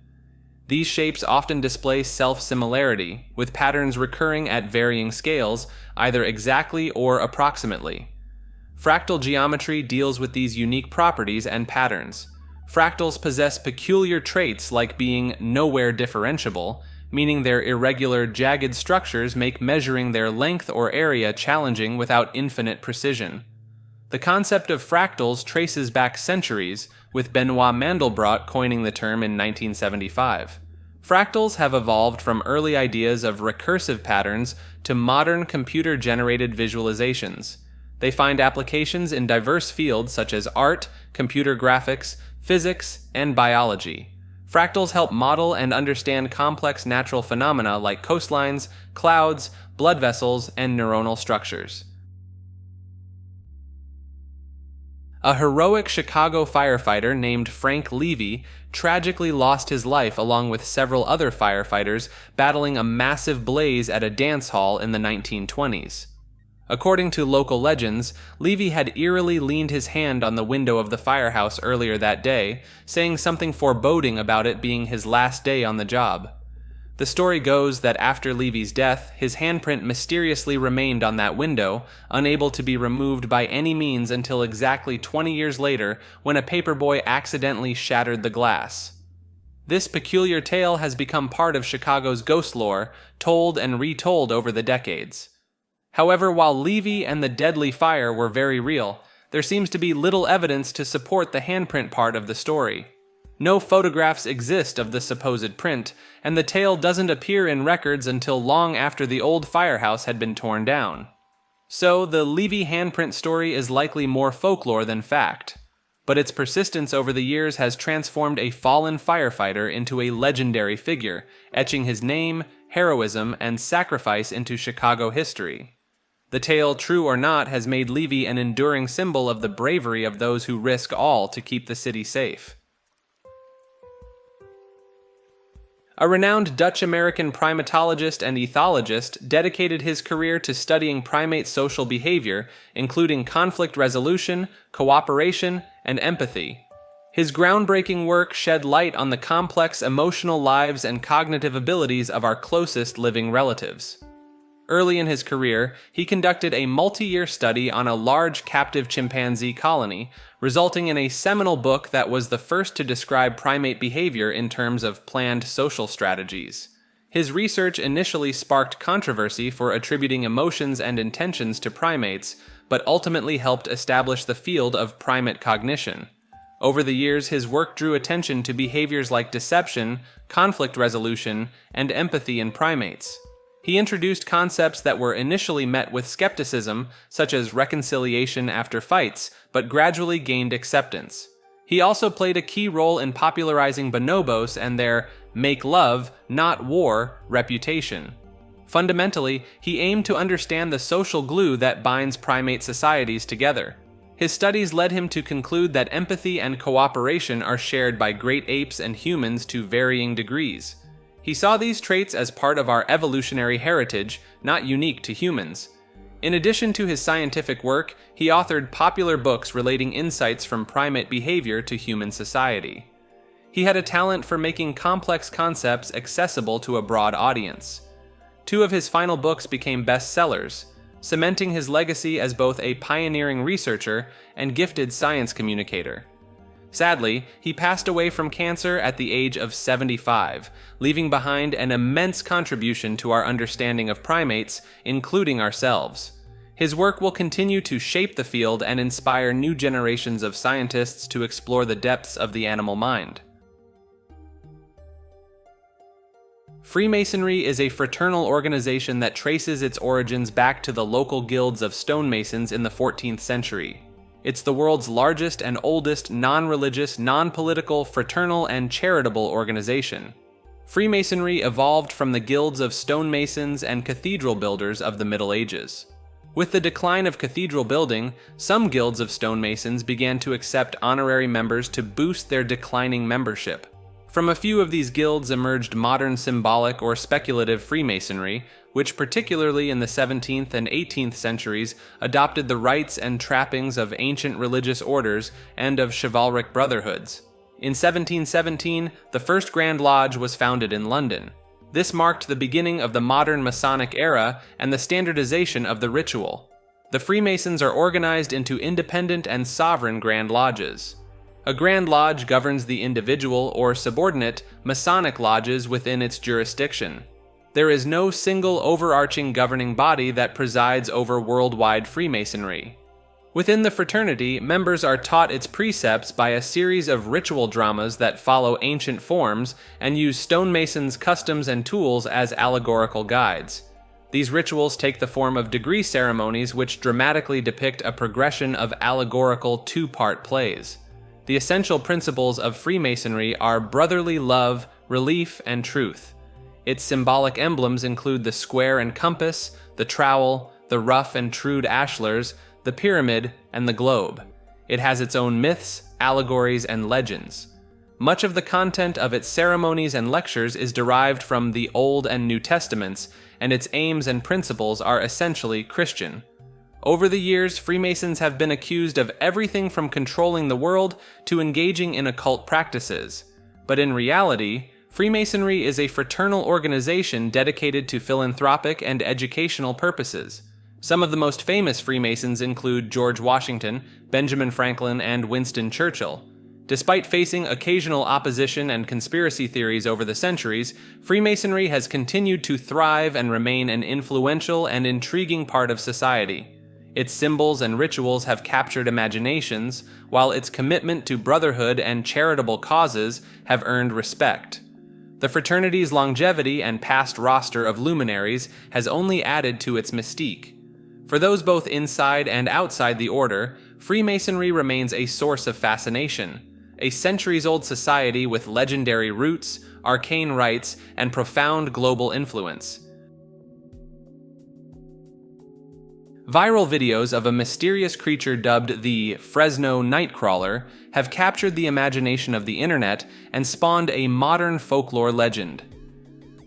[SPEAKER 1] These shapes often display self-similarity, with patterns recurring at varying scales, either exactly or approximately. Fractal geometry deals with these unique properties and patterns. Fractals possess peculiar traits like being nowhere differentiable, meaning their irregular, jagged structures make measuring their length or area challenging without infinite precision. The concept of fractals traces back centuries, with Benoit Mandelbrot coining the term in 1975. Fractals have evolved from early ideas of recursive patterns to modern computer-generated visualizations. They find applications in diverse fields such as art, computer graphics, physics, and biology. Fractals help model and understand complex natural phenomena like coastlines, clouds, blood vessels, and neuronal structures. A heroic Chicago firefighter named Frank Levy tragically lost his life along with several other firefighters battling a massive blaze at a dance hall in the 1920s. According to local legends, Levy had eerily leaned his hand on the window of the firehouse earlier that day, saying something foreboding about it being his last day on the job. The story goes that after Levy's death, his handprint mysteriously remained on that window, unable to be removed by any means until exactly 20 years later when a paperboy accidentally shattered the glass. This peculiar tale has become part of Chicago's ghost lore, told and retold over the decades. However, while Levy and the deadly fire were very real, there seems to be little evidence to support the handprint part of the story. No photographs exist of the supposed print, and the tale doesn't appear in records until long after the old firehouse had been torn down. So, the Levy handprint story is likely more folklore than fact. But its persistence over the years has transformed a fallen firefighter into a legendary figure, etching his name, heroism, and sacrifice into Chicago history. The tale, true or not, has made Levy an enduring symbol of the bravery of those who risk all to keep the city safe. A renowned Dutch-American primatologist and ethologist dedicated his career to studying primate social behavior, including conflict resolution, cooperation, and empathy. His groundbreaking work shed light on the complex emotional lives and cognitive abilities of our closest living relatives. Early in his career, he conducted a multi-year study on a large captive chimpanzee colony, resulting in a seminal book that was the first to describe primate behavior in terms of planned social strategies. His research initially sparked controversy for attributing emotions and intentions to primates, but ultimately helped establish the field of primate cognition. Over the years, his work drew attention to behaviors like deception, conflict resolution, and empathy in primates. He introduced concepts that were initially met with skepticism, such as reconciliation after fights, but gradually gained acceptance. He also played a key role in popularizing bonobos and their "make love, not war" reputation. Fundamentally, he aimed to understand the social glue that binds primate societies together. His studies led him to conclude that empathy and cooperation are shared by great apes and humans to varying degrees. He saw these traits as part of our evolutionary heritage, not unique to humans. In addition to his scientific work, he authored popular books relating insights from primate behavior to human society. He had a talent for making complex concepts accessible to a broad audience. 2 of his final books became bestsellers, cementing his legacy as both a pioneering researcher and gifted science communicator. Sadly, he passed away from cancer at the age of 75, leaving behind an immense contribution to our understanding of primates, including ourselves. His work will continue to shape the field and inspire new generations of scientists to explore the depths of the animal mind. Freemasonry is a fraternal organization that traces its origins back to the local guilds of stonemasons in the 14th century. It's the world's largest and oldest non-religious, non-political, fraternal, and charitable organization. Freemasonry evolved from the guilds of stonemasons and cathedral builders of the Middle Ages. With the decline of cathedral building, some guilds of stonemasons began to accept honorary members to boost their declining membership. From a few of these guilds emerged modern symbolic or speculative Freemasonry, which particularly in the 17th and 18th centuries adopted the rites and trappings of ancient religious orders and of chivalric brotherhoods. In 1717, the first Grand Lodge was founded in London. This marked the beginning of the modern Masonic era and the standardization of the ritual. The Freemasons are organized into independent and sovereign Grand Lodges. A Grand Lodge governs the individual or subordinate Masonic lodges within its jurisdiction. There is no single overarching governing body that presides over worldwide Freemasonry. Within the fraternity, members are taught its precepts by a series of ritual dramas that follow ancient forms and use stonemasons' customs and tools as allegorical guides. These rituals take the form of degree ceremonies which dramatically depict a progression of allegorical 2-part plays. The essential principles of Freemasonry are brotherly love, relief, and truth. Its symbolic emblems include the square and compass, the trowel, the rough and trued ashlars, the pyramid, and the globe. It has its own myths, allegories, and legends. Much of the content of its ceremonies and lectures is derived from the Old and New Testaments, and its aims and principles are essentially Christian. Over the years, Freemasons have been accused of everything from controlling the world to engaging in occult practices. But in reality, Freemasonry is a fraternal organization dedicated to philanthropic and educational purposes. Some of the most famous Freemasons include George Washington, Benjamin Franklin, and Winston Churchill. Despite facing occasional opposition and conspiracy theories over the centuries, Freemasonry has continued to thrive and remain an influential and intriguing part of society. Its symbols and rituals have captured imaginations, while its commitment to brotherhood and charitable causes have earned respect. The fraternity's longevity and past roster of luminaries has only added to its mystique. For those both inside and outside the order, Freemasonry remains a source of fascination, a centuries-old society with legendary roots, arcane rites, and profound global influence. Viral videos of a mysterious creature dubbed the Fresno Nightcrawler have captured the imagination of the internet and spawned a modern folklore legend.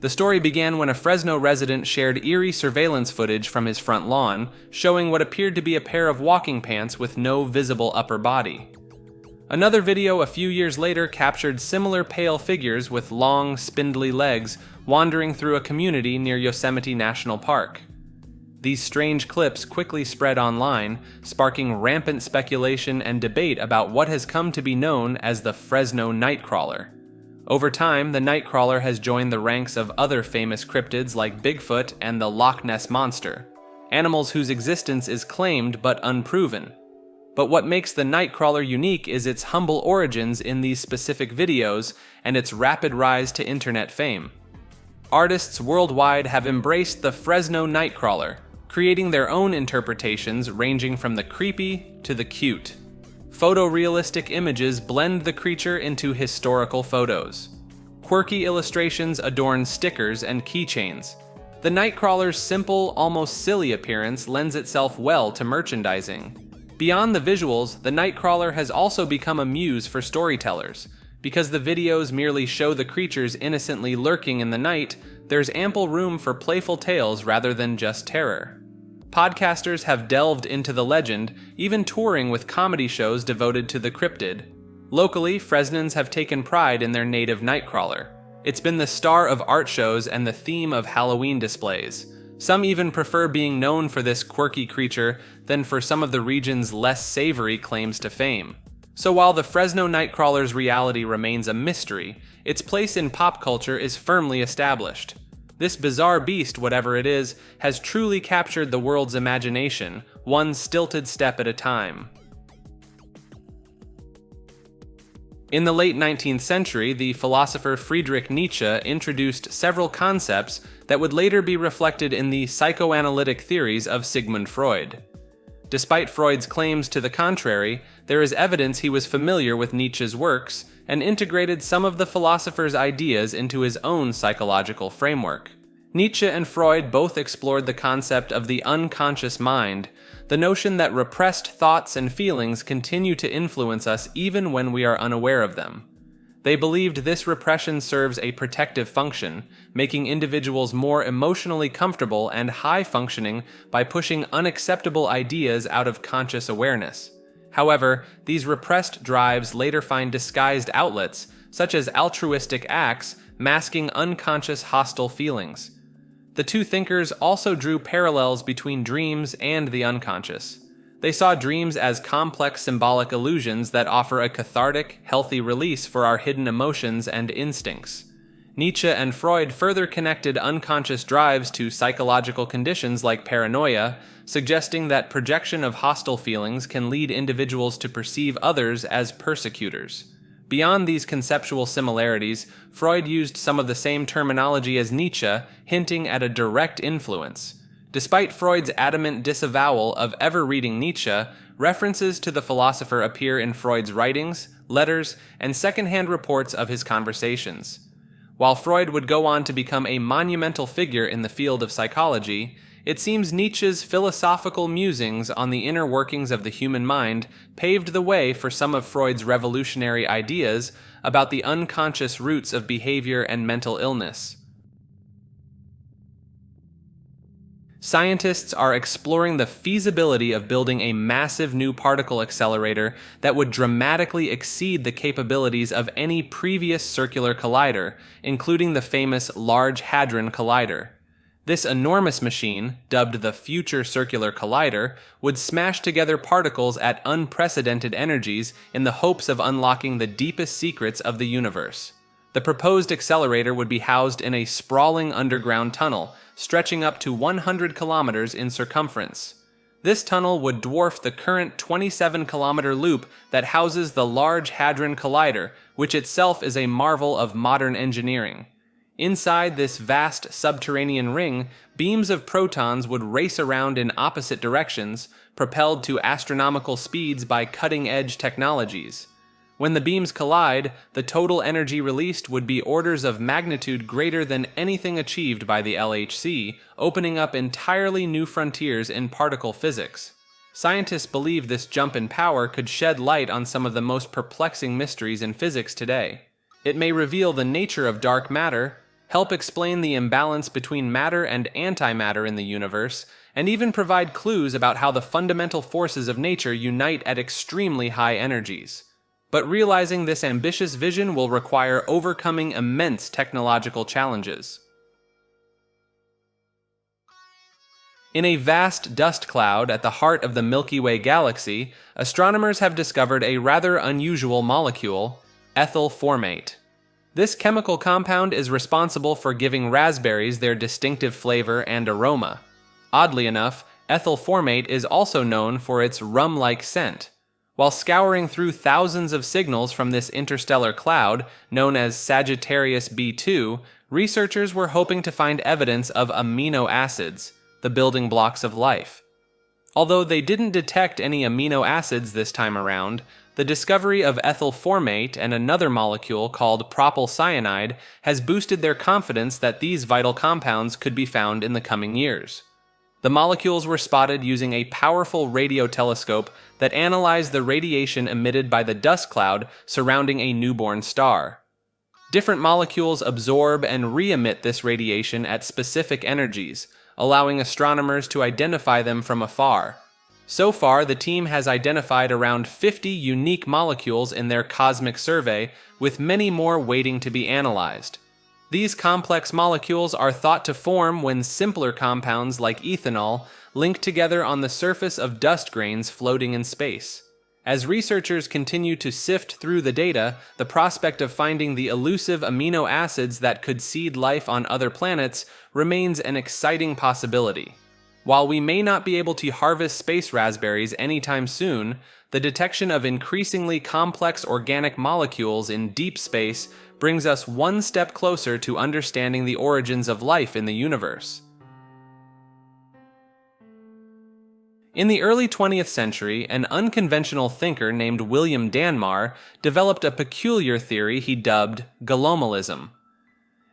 [SPEAKER 1] The story began when a Fresno resident shared eerie surveillance footage from his front lawn, showing what appeared to be a pair of walking pants with no visible upper body. Another video a few years later captured similar pale figures with long, spindly legs wandering through a community near Yosemite National Park. These strange clips quickly spread online, sparking rampant speculation and debate about what has come to be known as the Fresno Nightcrawler. Over time, the Nightcrawler has joined the ranks of other famous cryptids like Bigfoot and the Loch Ness Monster, animals whose existence is claimed but unproven. But what makes the Nightcrawler unique is its humble origins in these specific videos and its rapid rise to internet fame. Artists worldwide have embraced the Fresno Nightcrawler, creating their own interpretations ranging from the creepy to the cute. Photorealistic images blend the creature into historical photos. Quirky illustrations adorn stickers and keychains. The Nightcrawler's simple, almost silly appearance lends itself well to merchandising. Beyond the visuals, the Nightcrawler has also become a muse for storytellers. Because the videos merely show the creatures innocently lurking in the night, there's ample room for playful tales rather than just terror. Podcasters have delved into the legend, even touring with comedy shows devoted to the cryptid. Locally, Fresnans have taken pride in their native Nightcrawler. It's been the star of art shows and the theme of Halloween displays. Some even prefer being known for this quirky creature than for some of the region's less savory claims to fame. So while the Fresno Nightcrawler's reality remains a mystery, its place in pop culture is firmly established. This bizarre beast, whatever it is, has truly captured the world's imagination, one stilted step at a time. In the late 19th century, the philosopher Friedrich Nietzsche introduced several concepts that would later be reflected in the psychoanalytic theories of Sigmund Freud. Despite Freud's claims to the contrary, there is evidence he was familiar with Nietzsche's works and integrated some of the philosopher's ideas into his own psychological framework. Nietzsche and Freud both explored the concept of the unconscious mind, the notion that repressed thoughts and feelings continue to influence us even when we are unaware of them. They believed this repression serves a protective function, making individuals more emotionally comfortable and high-functioning by pushing unacceptable ideas out of conscious awareness. However, these repressed drives later find disguised outlets, such as altruistic acts, masking unconscious hostile feelings. The two thinkers also drew parallels between dreams and the unconscious. They saw dreams as complex symbolic illusions that offer a cathartic, healthy release for our hidden emotions and instincts. Nietzsche and Freud further connected unconscious drives to psychological conditions like paranoia, suggesting that projection of hostile feelings can lead individuals to perceive others as persecutors. Beyond these conceptual similarities, Freud used some of the same terminology as Nietzsche, hinting at a direct influence. Despite Freud's adamant disavowal of ever reading Nietzsche, references to the philosopher appear in Freud's writings, letters, and secondhand reports of his conversations. While Freud would go on to become a monumental figure in the field of psychology, it seems Nietzsche's philosophical musings on the inner workings of the human mind paved the way for some of Freud's revolutionary ideas about the unconscious roots of behavior and mental illness. Scientists are exploring the feasibility of building a massive new particle accelerator that would dramatically exceed the capabilities of any previous circular collider, including the famous Large Hadron Collider. This enormous machine, dubbed the Future Circular Collider, would smash together particles at unprecedented energies in the hopes of unlocking the deepest secrets of the universe. The proposed accelerator would be housed in a sprawling underground tunnel, stretching up to 100 kilometers in circumference. This tunnel would dwarf the current 27-kilometer loop that houses the Large Hadron Collider, which itself is a marvel of modern engineering. Inside this vast subterranean ring, beams of protons would race around in opposite directions, propelled to astronomical speeds by cutting-edge technologies. When the beams collide, the total energy released would be orders of magnitude greater than anything achieved by the LHC, opening up entirely new frontiers in particle physics. Scientists believe this jump in power could shed light on some of the most perplexing mysteries in physics today. It may reveal the nature of dark matter, help explain the imbalance between matter and antimatter in the universe, and even provide clues about how the fundamental forces of nature unite at extremely high energies. But realizing this ambitious vision will require overcoming immense technological challenges. In a vast dust cloud at the heart of the Milky Way galaxy, astronomers have discovered a rather unusual molecule, ethyl formate. This chemical compound is responsible for giving raspberries their distinctive flavor and aroma. Oddly enough, ethyl formate is also known for its rum-like scent. While scouring through thousands of signals from this interstellar cloud, known as Sagittarius B2, researchers were hoping to find evidence of amino acids, the building blocks of life. Although they didn't detect any amino acids this time around, the discovery of ethyl formate and another molecule called propylcyanide has boosted their confidence that these vital compounds could be found in the coming years. The molecules were spotted using a powerful radio telescope that analyzed the radiation emitted by the dust cloud surrounding a newborn star. Different molecules absorb and re-emit this radiation at specific energies, allowing astronomers to identify them from afar. So far, the team has identified around 50 unique molecules in their cosmic survey, with many more waiting to be analyzed. These complex molecules are thought to form when simpler compounds like ethanol link together on the surface of dust grains floating in space. As researchers continue to sift through the data, the prospect of finding the elusive amino acids that could seed life on other planets remains an exciting possibility. While we may not be able to harvest space raspberries anytime soon, the detection of increasingly complex organic molecules in deep space brings us one step closer to understanding the origins of life in the universe. In the early 20th century, an unconventional thinker named William Danmar developed a peculiar theory he dubbed galomalism.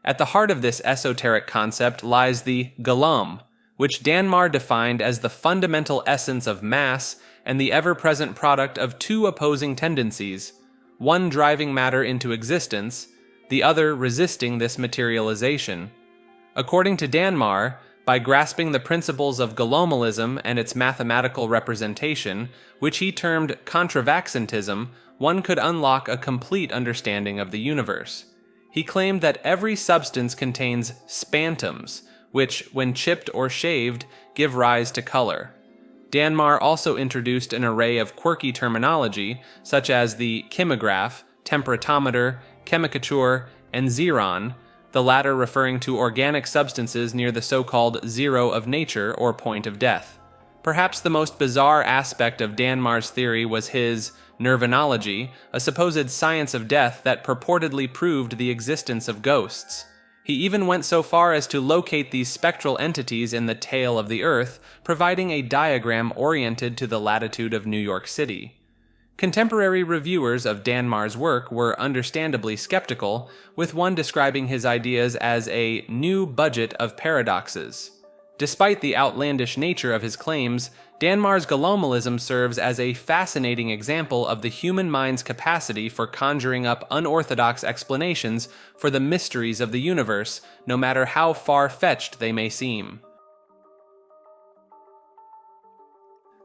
[SPEAKER 1] At the heart of this esoteric concept lies the galom, which Danmar defined as the fundamental essence of mass and the ever-present product of two opposing tendencies, one driving matter into existence, the other resisting this materialization. According to Danmar, by grasping the principles of galomalism and its mathematical representation, which he termed contravaxentism, one could unlock a complete understanding of the universe. He claimed that every substance contains spantums, which, when chipped or shaved, give rise to color. Danmar also introduced an array of quirky terminology, such as the chemograph, temperatometer, chemicature, and xeron, the latter referring to organic substances near the so-called zero of nature or point of death. Perhaps the most bizarre aspect of Danmar's theory was his nirvanology, a supposed science of death that purportedly proved the existence of ghosts. He even went so far as to locate these spectral entities in the tail of the Earth, providing a diagram oriented to the latitude of New York City. Contemporary reviewers of Danmar's work were understandably skeptical, with one describing his ideas as a new budget of paradoxes. Despite the outlandish nature of his claims, Danmar's galomalism serves as a fascinating example of the human mind's capacity for conjuring up unorthodox explanations for the mysteries of the universe, no matter how far-fetched they may seem.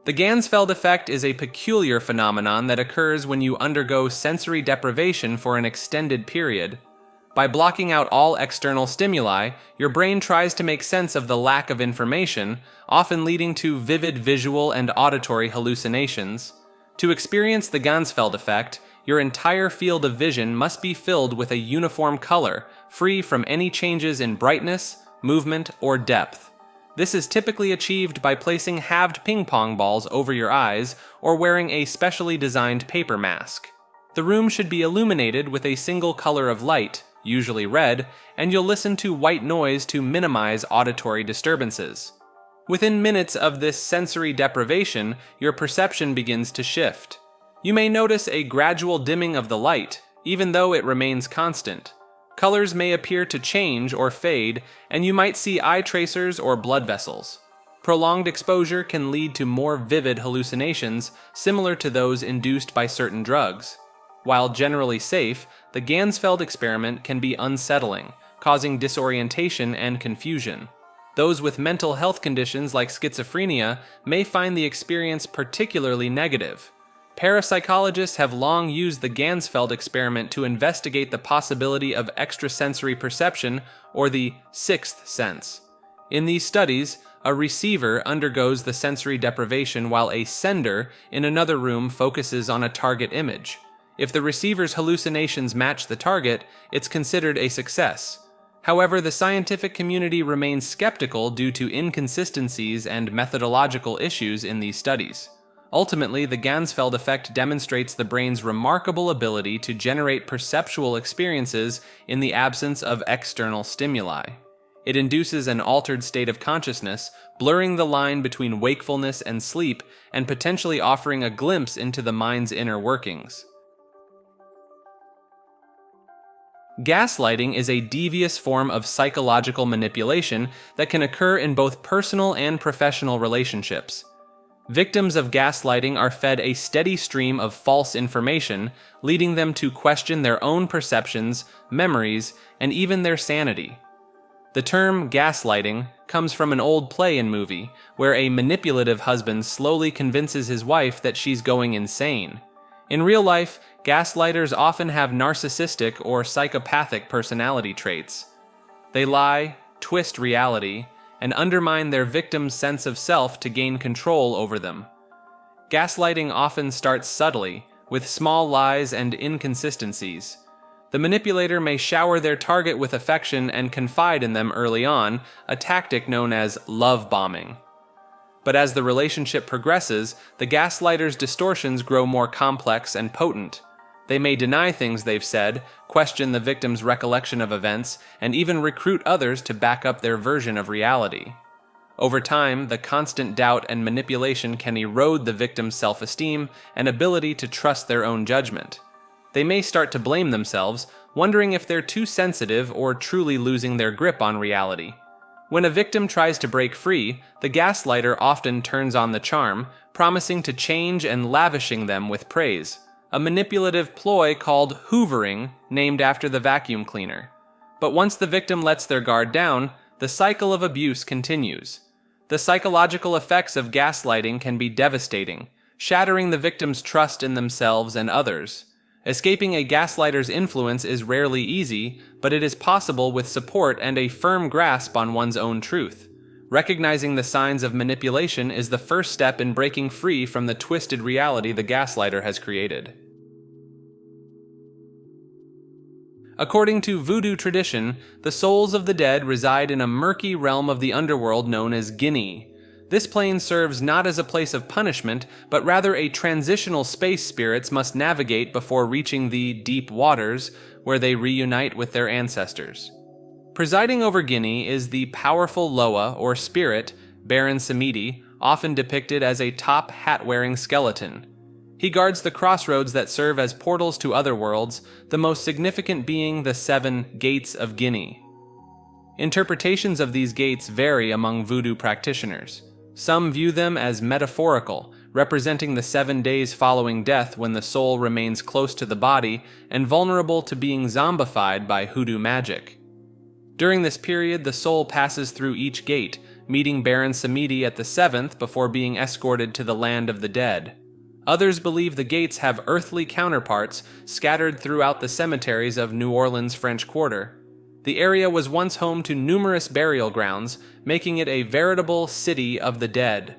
[SPEAKER 1] The Ganzfeld effect is a peculiar phenomenon that occurs when you undergo sensory deprivation for an extended period. By blocking out all external stimuli, your brain tries to make sense of the lack of information, often leading to vivid visual and auditory hallucinations. To experience the Ganzfeld effect, your entire field of vision must be filled with a uniform color, free from any changes in brightness, movement, or depth. This is typically achieved by placing halved ping pong balls over your eyes or wearing a specially designed paper mask. The room should be illuminated with a single color of light, usually red, and you'll listen to white noise to minimize auditory disturbances. Within minutes of this sensory deprivation, your perception begins to shift. You may notice a gradual dimming of the light, even though it remains constant. Colors may appear to change or fade, and you might see eye tracers or blood vessels. Prolonged exposure can lead to more vivid hallucinations, similar to those induced by certain drugs. While generally safe, the Ganzfeld experiment can be unsettling, causing disorientation and confusion. Those with mental health conditions like schizophrenia may find the experience particularly negative. Parapsychologists have long used the Ganzfeld experiment to investigate the possibility of extrasensory perception, or the sixth sense. In these studies, a receiver undergoes the sensory deprivation while a sender in another room focuses on a target image. If the receiver's hallucinations match the target, it's considered a success. However, the scientific community remains skeptical due to inconsistencies and methodological issues in these studies. Ultimately, the Ganzfeld effect demonstrates the brain's remarkable ability to generate perceptual experiences in the absence of external stimuli. It induces an altered state of consciousness, blurring the line between wakefulness and sleep and potentially offering a glimpse into the mind's inner workings. Gaslighting is a devious form of psychological manipulation that can occur in both personal and professional relationships. Victims of gaslighting are fed a steady stream of false information, leading them to question their own perceptions, memories, and even their sanity. The term gaslighting comes from an old play and movie, where a manipulative husband slowly convinces his wife that she's going insane. In real life, gaslighters often have narcissistic or psychopathic personality traits. They lie, twist reality, and undermine their victim's sense of self to gain control over them. Gaslighting often starts subtly, with small lies and inconsistencies. The manipulator may shower their target with affection and confide in them early on, a tactic known as love bombing. But as the relationship progresses, the gaslighter's distortions grow more complex and potent. They may deny things they've said, question the victim's recollection of events, and even recruit others to back up their version of reality. Over time, the constant doubt and manipulation can erode the victim's self-esteem and ability to trust their own judgment. They may start to blame themselves, wondering if they're too sensitive or truly losing their grip on reality. When a victim tries to break free, the gaslighter often turns on the charm, promising to change and lavishing them with praise. A manipulative ploy called hoovering, named after the vacuum cleaner. But once the victim lets their guard down, the cycle of abuse continues. The psychological effects of gaslighting can be devastating, shattering the victim's trust in themselves and others. Escaping a gaslighter's influence is rarely easy, but it is possible with support and a firm grasp on one's own truth. Recognizing the signs of manipulation is the first step in breaking free from the twisted reality the gaslighter has created. According to voodoo tradition, the souls of the dead reside in a murky realm of the underworld known as Guinea. This plane serves not as a place of punishment, but rather a transitional space spirits must navigate before reaching the deep waters, where they reunite with their ancestors. Presiding over Guinea is the powerful Loa, or spirit, Baron Samedi, often depicted as a top hat-wearing skeleton. He guards the crossroads that serve as portals to other worlds, the most significant being the 7 Gates of Guinea. Interpretations of these gates vary among voodoo practitioners. Some view them as metaphorical, representing the 7 days following death when the soul remains close to the body and vulnerable to being zombified by hoodoo magic. During this period, the soul passes through each gate, meeting Baron Samedi at the 7th before being escorted to the land of the dead. Others believe the gates have earthly counterparts scattered throughout the cemeteries of New Orleans' French Quarter. The area was once home to numerous burial grounds, making it a veritable city of the dead.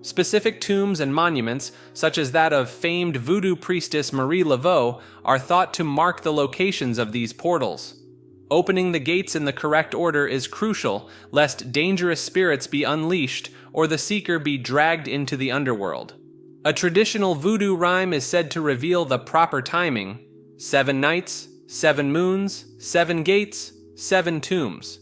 [SPEAKER 1] Specific tombs and monuments, such as that of famed voodoo priestess Marie Laveau, are thought to mark the locations of these portals. Opening the gates in the correct order is crucial, lest dangerous spirits be unleashed or the seeker be dragged into the underworld. A traditional voodoo rhyme is said to reveal the proper timing: 7 nights, 7 moons, 7 gates, 7 tombs.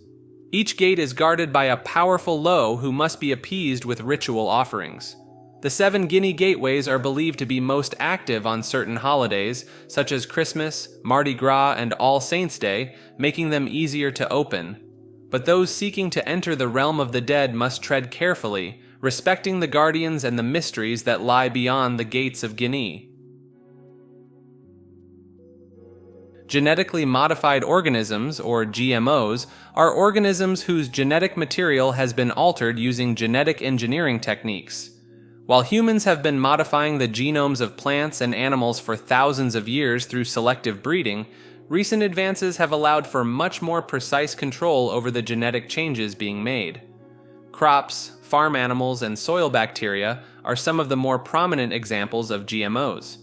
[SPEAKER 1] Each gate is guarded by a powerful Lo who must be appeased with ritual offerings. The 7 Guinea gateways are believed to be most active on certain holidays, such as Christmas, Mardi Gras, and All Saints' Day, making them easier to open. But those seeking to enter the realm of the dead must tread carefully, respecting the guardians and the mysteries that lie beyond the gates of Guinea. Genetically modified organisms, or GMOs, are organisms whose genetic material has been altered using genetic engineering techniques. While humans have been modifying the genomes of plants and animals for thousands of years through selective breeding, recent advances have allowed for much more precise control over the genetic changes being made. Crops, farm animals, and soil bacteria are some of the more prominent examples of GMOs.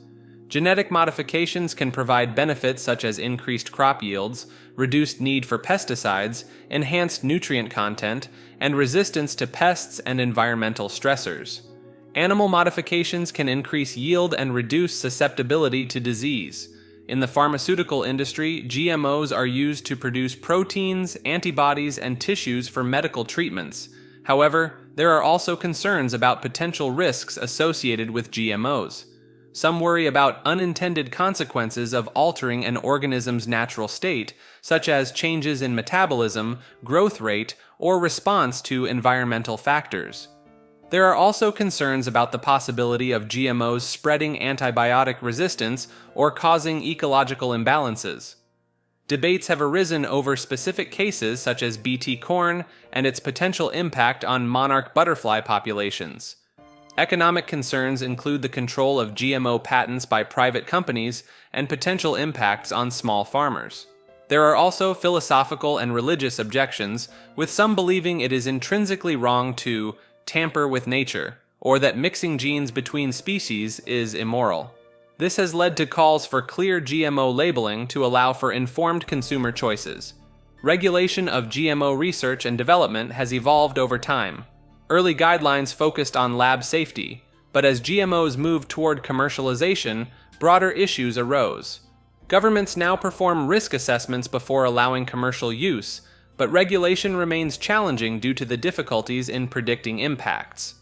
[SPEAKER 1] Genetic modifications can provide benefits such as increased crop yields, reduced need for pesticides, enhanced nutrient content, and resistance to pests and environmental stressors. Animal modifications can increase yield and reduce susceptibility to disease. In the pharmaceutical industry, GMOs are used to produce proteins, antibodies, and tissues for medical treatments. However, there are also concerns about potential risks associated with GMOs. Some worry about unintended consequences of altering an organism's natural state, such as changes in metabolism, growth rate, or response to environmental factors. There are also concerns about the possibility of GMOs spreading antibiotic resistance or causing ecological imbalances. Debates have arisen over specific cases such as Bt corn and its potential impact on monarch butterfly populations. Economic concerns include the control of GMO patents by private companies and potential impacts on small farmers. There are also philosophical and religious objections, with some believing it is intrinsically wrong to tamper with nature, or that mixing genes between species is immoral. This has led to calls for clear GMO labeling to allow for informed consumer choices. Regulation of GMO research and development has evolved over time. Early guidelines focused on lab safety, but as GMOs moved toward commercialization, broader issues arose. Governments now perform risk assessments before allowing commercial use, but regulation remains challenging due to the difficulties in predicting impacts.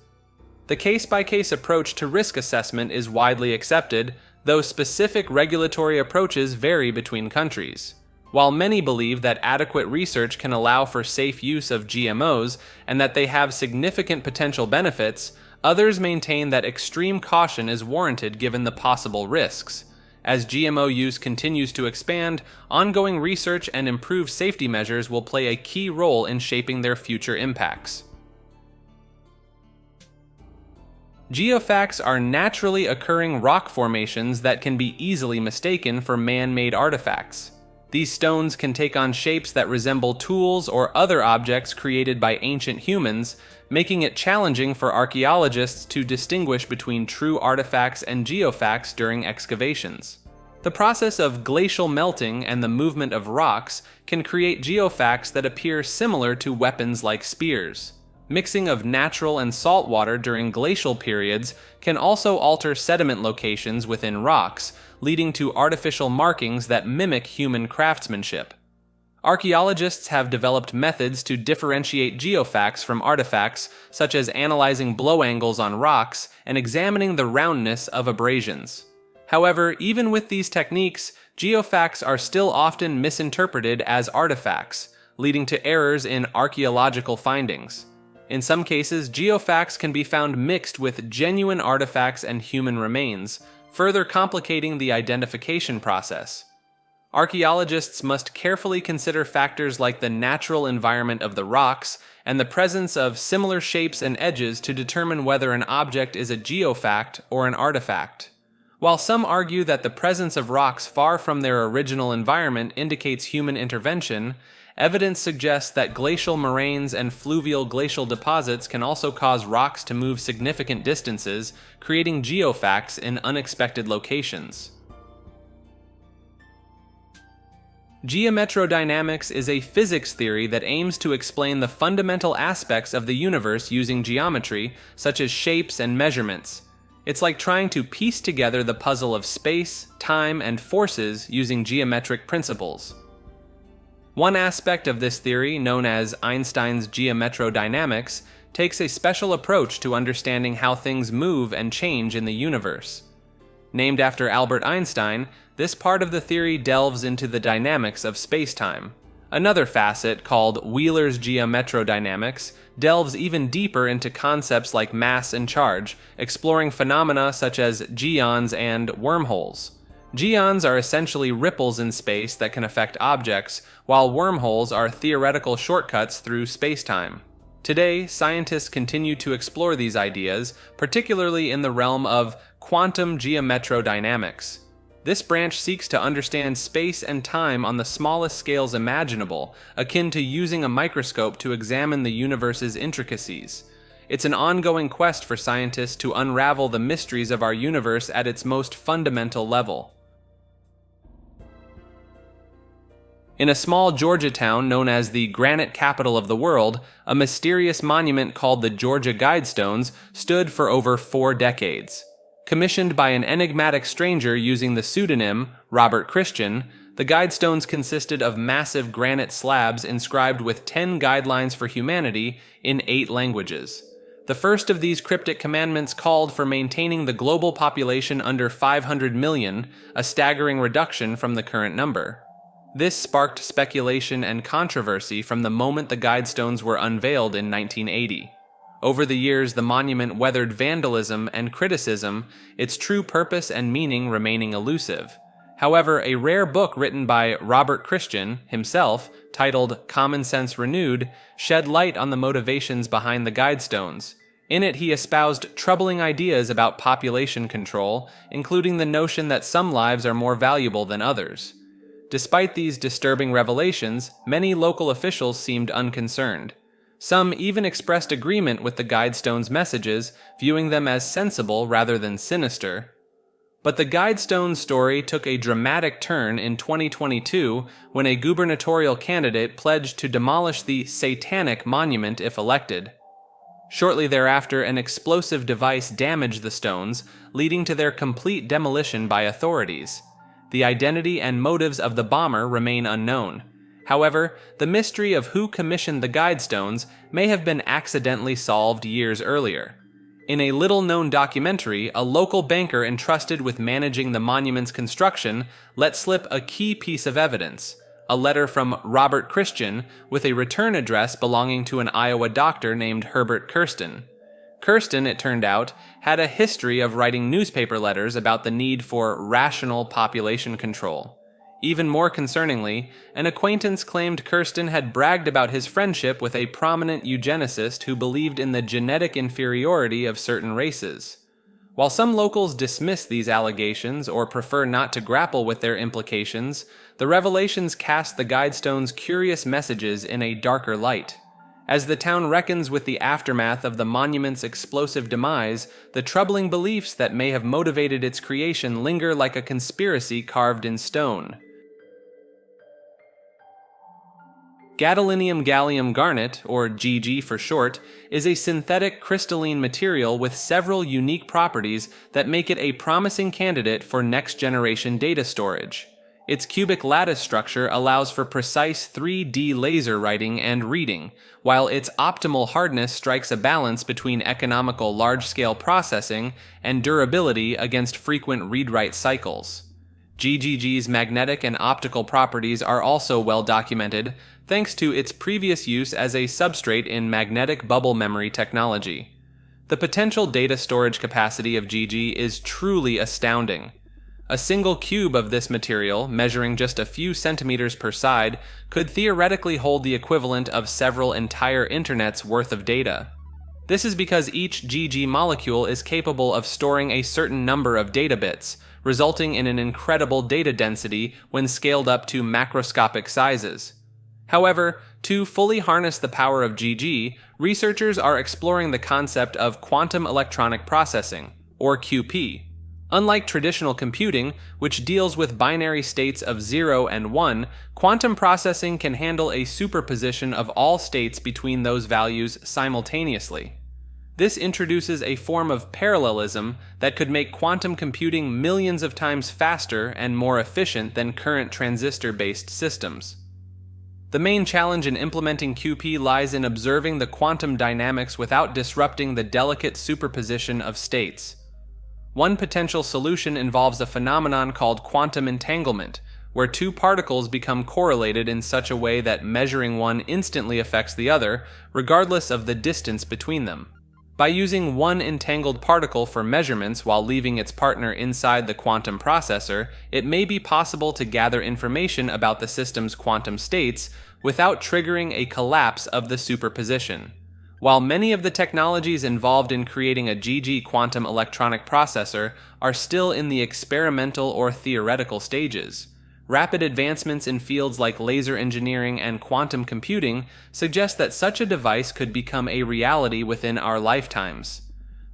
[SPEAKER 1] The case-by-case approach to risk assessment is widely accepted, though specific regulatory approaches vary between countries. While many believe that adequate research can allow for safe use of GMOs and that they have significant potential benefits, others maintain that extreme caution is warranted given the possible risks. As GMO use continues to expand, ongoing research and improved safety measures will play a key role in shaping their future impacts. Geofacts are naturally occurring rock formations that can be easily mistaken for man-made artifacts. These stones can take on shapes that resemble tools or other objects created by ancient humans, making it challenging for archaeologists to distinguish between true artifacts and geofacts during excavations. The process of glacial melting and the movement of rocks can create geofacts that appear similar to weapons like spears. Mixing of natural and salt water during glacial periods can also alter sediment locations within rocks, leading to artificial markings that mimic human craftsmanship. Archaeologists have developed methods to differentiate geofacts from artifacts, such as analyzing blow angles on rocks and examining the roundness of abrasions. However, even with these techniques, geofacts are still often misinterpreted as artifacts, leading to errors in archaeological findings. In some cases, geofacts can be found mixed with genuine artifacts and human remains, further complicating the identification process. Archaeologists must carefully consider factors like the natural environment of the rocks and the presence of similar shapes and edges to determine whether an object is a geofact or an artifact. While some argue that the presence of rocks far from their original environment indicates human intervention, evidence suggests that glacial moraines and fluvial glacial deposits can also cause rocks to move significant distances, creating geofacts in unexpected locations. Geometrodynamics is a physics theory that aims to explain the fundamental aspects of the universe using geometry, such as shapes and measurements. It's like trying to piece together the puzzle of space, time, and forces using geometric principles. One aspect of this theory, known as Einstein's geometrodynamics, takes a special approach to understanding how things move and change in the universe. Named after Albert Einstein, this part of the theory delves into the dynamics of spacetime. Another facet, called Wheeler's geometrodynamics, delves even deeper into concepts like mass and charge, exploring phenomena such as geons and wormholes. Geons are essentially ripples in space that can affect objects, while wormholes are theoretical shortcuts through spacetime. Today, scientists continue to explore these ideas, particularly in the realm of quantum geometrodynamics. This branch seeks to understand space and time on the smallest scales imaginable, akin to using a microscope to examine the universe's intricacies. It's an ongoing quest for scientists to unravel the mysteries of our universe at its most fundamental level. In a small Georgia town known as the granite capital of the world, a mysterious monument called the Georgia Guidestones stood for over 4 decades. Commissioned by an enigmatic stranger using the pseudonym Robert Christian, the Guidestones consisted of massive granite slabs inscribed with 10 guidelines for humanity in 8 languages. The first of these cryptic commandments called for maintaining the global population under 500 million, a staggering reduction from the current number. This sparked speculation and controversy from the moment the Guidestones were unveiled in 1980. Over the years, the monument weathered vandalism and criticism, its true purpose and meaning remaining elusive. However, a rare book written by Robert Christian himself, titled Common Sense Renewed, shed light on the motivations behind the Guidestones. In it, he espoused troubling ideas about population control, including the notion that some lives are more valuable than others. Despite these disturbing revelations, many local officials seemed unconcerned. Some even expressed agreement with the Guidestones' messages, viewing them as sensible rather than sinister. But the Guidestones story took a dramatic turn in 2022 when a gubernatorial candidate pledged to demolish the satanic monument if elected. Shortly thereafter, an explosive device damaged the stones, leading to their complete demolition by authorities. The identity and motives of the bomber remain unknown. However, the mystery of who commissioned the Guidestones may have been accidentally solved years earlier. In a little-known documentary, a local banker entrusted with managing the monument's construction let slip a key piece of evidence, a letter from Robert Christian with a return address belonging to an Iowa doctor named Herbert Kirsten. Kirsten, it turned out, had a history of writing newspaper letters about the need for rational population control. Even more concerningly, an acquaintance claimed Kirsten had bragged about his friendship with a prominent eugenicist who believed in the genetic inferiority of certain races. While some locals dismiss these allegations or prefer not to grapple with their implications, the revelations cast the Guidestones' curious messages in a darker light. As the town reckons with the aftermath of the monument's explosive demise, the troubling beliefs that may have motivated its creation linger like a conspiracy carved in stone. Gadolinium gallium garnet, or GG for short, is a synthetic crystalline material with several unique properties that make it a promising candidate for next-generation data storage. Its cubic lattice structure allows for precise 3D laser writing and reading, while its optimal hardness strikes a balance between economical large-scale processing and durability against frequent read-write cycles. GGG's magnetic and optical properties are also well documented, thanks to its previous use as a substrate in magnetic bubble memory technology. The potential data storage capacity of GG is truly astounding. A single cube of this material, measuring just a few centimeters per side, could theoretically hold the equivalent of several entire internets worth of data. This is because each GG molecule is capable of storing a certain number of data bits, resulting in an incredible data density when scaled up to macroscopic sizes. However, to fully harness the power of GG, researchers are exploring the concept of quantum electronic processing, or QP. Unlike traditional computing, which deals with binary states of 0 and 1, quantum processing can handle a superposition of all states between those values simultaneously. This introduces a form of parallelism that could make quantum computing millions of times faster and more efficient than current transistor-based systems. The main challenge in implementing QP lies in observing the quantum dynamics without disrupting the delicate superposition of states. One potential solution involves a phenomenon called quantum entanglement, where two particles become correlated in such a way that measuring one instantly affects the other, regardless of the distance between them. By using one entangled particle for measurements while leaving its partner inside the quantum processor, it may be possible to gather information about the system's quantum states without triggering a collapse of the superposition. While many of the technologies involved in creating a GG quantum electronic processor are still in the experimental or theoretical stages, rapid advancements in fields like laser engineering and quantum computing suggest that such a device could become a reality within our lifetimes.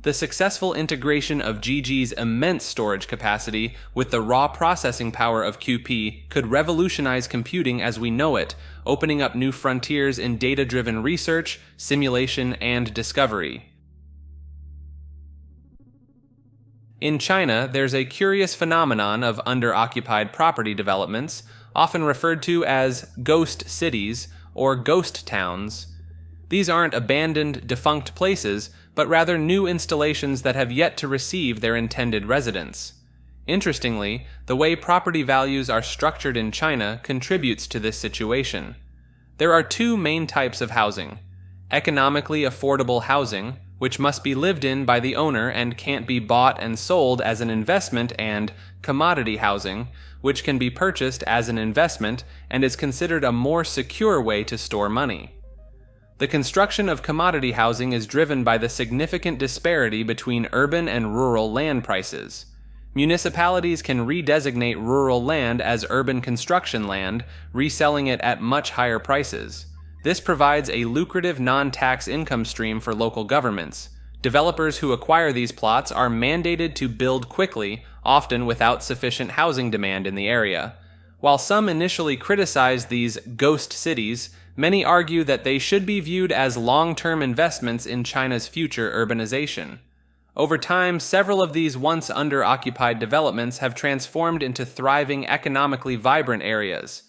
[SPEAKER 1] The successful integration of GG's immense storage capacity with the raw processing power of QP could revolutionize computing as we know it, opening up new frontiers in data-driven research, simulation, and discovery. In China, there's a curious phenomenon of under-occupied property developments, often referred to as ghost cities or ghost towns. These aren't abandoned, defunct places, but rather new installations that have yet to receive their intended residents. Interestingly, the way property values are structured in China contributes to this situation. There are two main types of housing: economically affordable housing, which must be lived in by the owner and can't be bought and sold as an investment, and commodity housing, which can be purchased as an investment and is considered a more secure way to store money. The construction of commodity housing is driven by the significant disparity between urban and rural land prices. Municipalities can redesignate rural land as urban construction land, reselling it at much higher prices. This provides a lucrative non-tax income stream for local governments. Developers who acquire these plots are mandated to build quickly, often without sufficient housing demand in the area. While some initially criticize these ghost cities, many argue that they should be viewed as long-term investments in China's future urbanization. Over time, several of these once under-occupied developments have transformed into thriving, economically vibrant areas.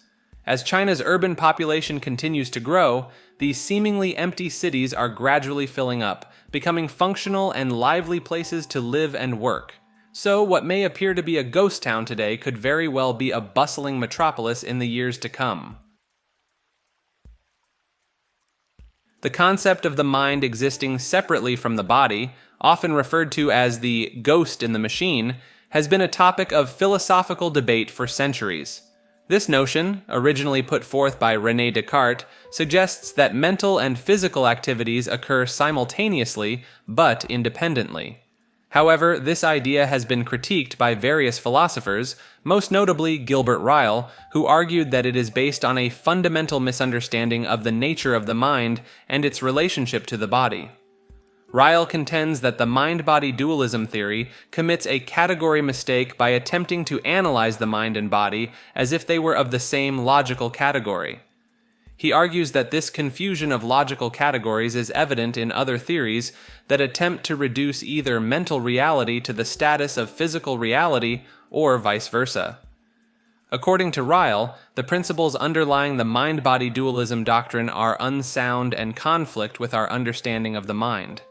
[SPEAKER 1] As China's urban population continues to grow, these seemingly empty cities are gradually filling up, becoming functional and lively places to live and work. So what may appear to be a ghost town today could very well be a bustling metropolis in the years to come. The concept of the mind existing separately from the body, often referred to as the ghost in the machine, has been a topic of philosophical debate for centuries. This notion, originally put forth by René Descartes, suggests that mental and physical activities occur simultaneously but independently. However, this idea has been critiqued by various philosophers, most notably Gilbert Ryle, who argued that it is based on a fundamental misunderstanding of the nature of the mind and its relationship to the body. Ryle contends that the mind-body dualism theory commits a category mistake by attempting to analyze the mind and body as if they were of the same logical category. He argues that this confusion of logical categories is evident in other theories that attempt to reduce either mental reality to the status of physical reality or vice versa. According to Ryle, the principles underlying the mind-body dualism doctrine are unsound and conflict with our understanding of the mind.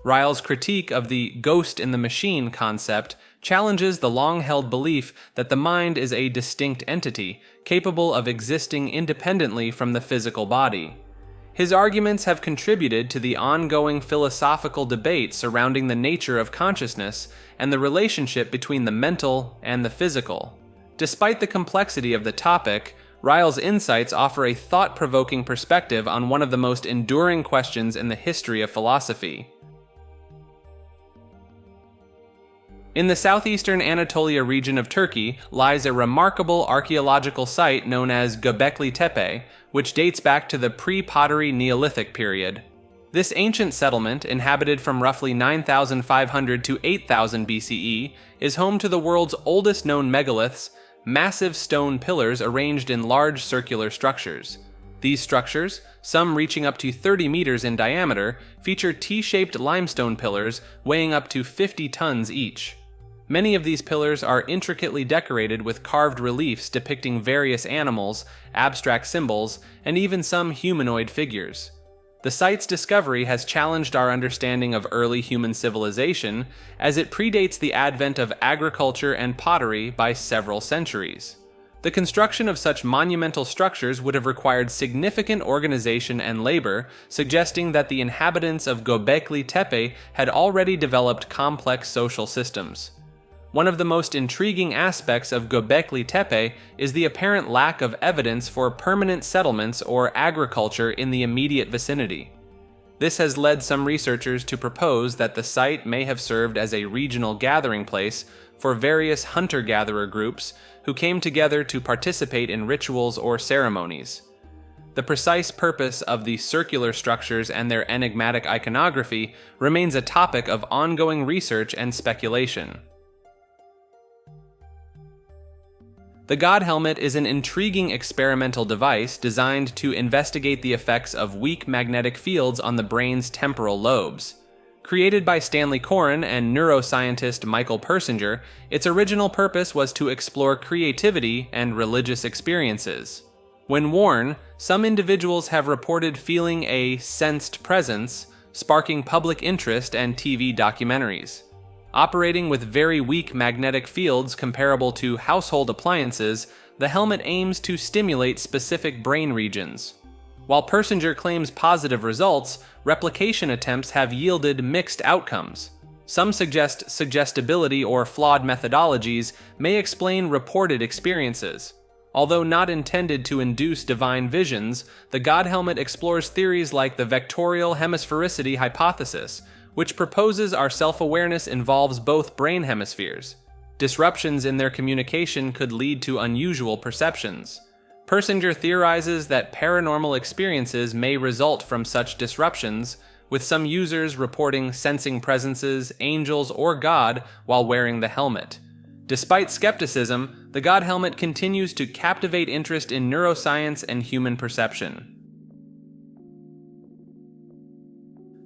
[SPEAKER 1] Ryle's critique of the ghost in the machine concept challenges the long-held belief that the mind is a distinct entity, capable of existing independently from the physical body. His arguments have contributed to the ongoing philosophical debate surrounding the nature of consciousness and the relationship between the mental and the physical. Despite the complexity of the topic, Ryle's insights offer a thought-provoking perspective on one of the most enduring questions in the history of philosophy. In the southeastern Anatolia region of Turkey lies a remarkable archaeological site known as Göbekli Tepe, which dates back to the pre-pottery Neolithic period. This ancient settlement, inhabited from roughly 9,500 to 8,000 BCE, is home to the world's oldest known megaliths, massive stone pillars arranged in large circular structures. These structures, some reaching up to 30 meters in diameter, feature T-shaped limestone pillars weighing up to 50 tons each. Many of these pillars are intricately decorated with carved reliefs depicting various animals, abstract symbols, and even some humanoid figures. The site's discovery has challenged our understanding of early human civilization, as it predates the advent of agriculture and pottery by several centuries. The construction of such monumental structures would have required significant organization and labor, suggesting that the inhabitants of Göbekli Tepe had already developed complex social systems. One of the most intriguing aspects of Göbekli Tepe is the apparent lack of evidence for permanent settlements or agriculture in the immediate vicinity. This has led some researchers to propose that the site may have served as a regional gathering place for various hunter-gatherer groups who came together to participate in rituals or ceremonies. The precise purpose of the circular structures and their enigmatic iconography remains a topic of ongoing research and speculation. The God Helmet is an intriguing experimental device designed to investigate the effects of weak magnetic fields on the brain's temporal lobes. Created by Stanley Coren and neuroscientist Michael Persinger, its original purpose was to explore creativity and religious experiences. When worn, some individuals have reported feeling a sensed presence, sparking public interest and TV documentaries. Operating with very weak magnetic fields comparable to household appliances, the helmet aims to stimulate specific brain regions. While Persinger claims positive results, replication attempts have yielded mixed outcomes. Some suggest suggestibility or flawed methodologies may explain reported experiences. Although not intended to induce divine visions, the God Helmet explores theories like the vectorial hemisphericity hypothesis, which proposes our self-awareness involves both brain hemispheres. Disruptions in their communication could lead to unusual perceptions. Persinger theorizes that paranormal experiences may result from such disruptions, with some users reporting sensing presences, angels, or God while wearing the helmet. Despite skepticism, the God Helmet continues to captivate interest in neuroscience and human perception.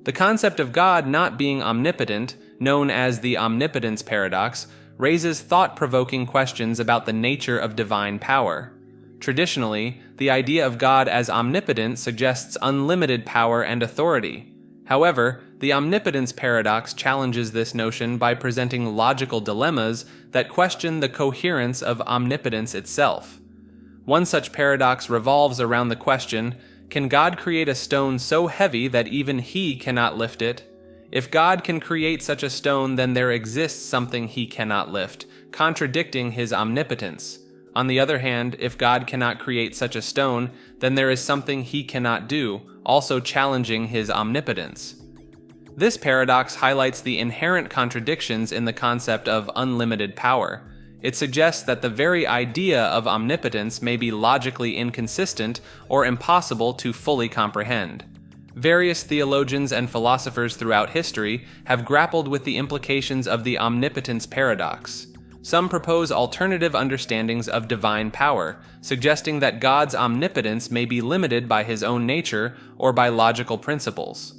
[SPEAKER 1] The concept of God not being omnipotent, known as the omnipotence paradox, raises thought-provoking questions about the nature of divine power. Traditionally, the idea of God as omnipotent suggests unlimited power and authority. However, the omnipotence paradox challenges this notion by presenting logical dilemmas that question the coherence of omnipotence itself. One such paradox revolves around the question, can God create a stone so heavy that even He cannot lift it? If God can create such a stone, then there exists something He cannot lift, contradicting His omnipotence. On the other hand, if God cannot create such a stone, then there is something He cannot do, also challenging His omnipotence. This paradox highlights the inherent contradictions in the concept of unlimited power. It suggests that the very idea of omnipotence may be logically inconsistent or impossible to fully comprehend. Various theologians and philosophers throughout history have grappled with the implications of the omnipotence paradox. Some propose alternative understandings of divine power, suggesting that God's omnipotence may be limited by His own nature or by logical principles.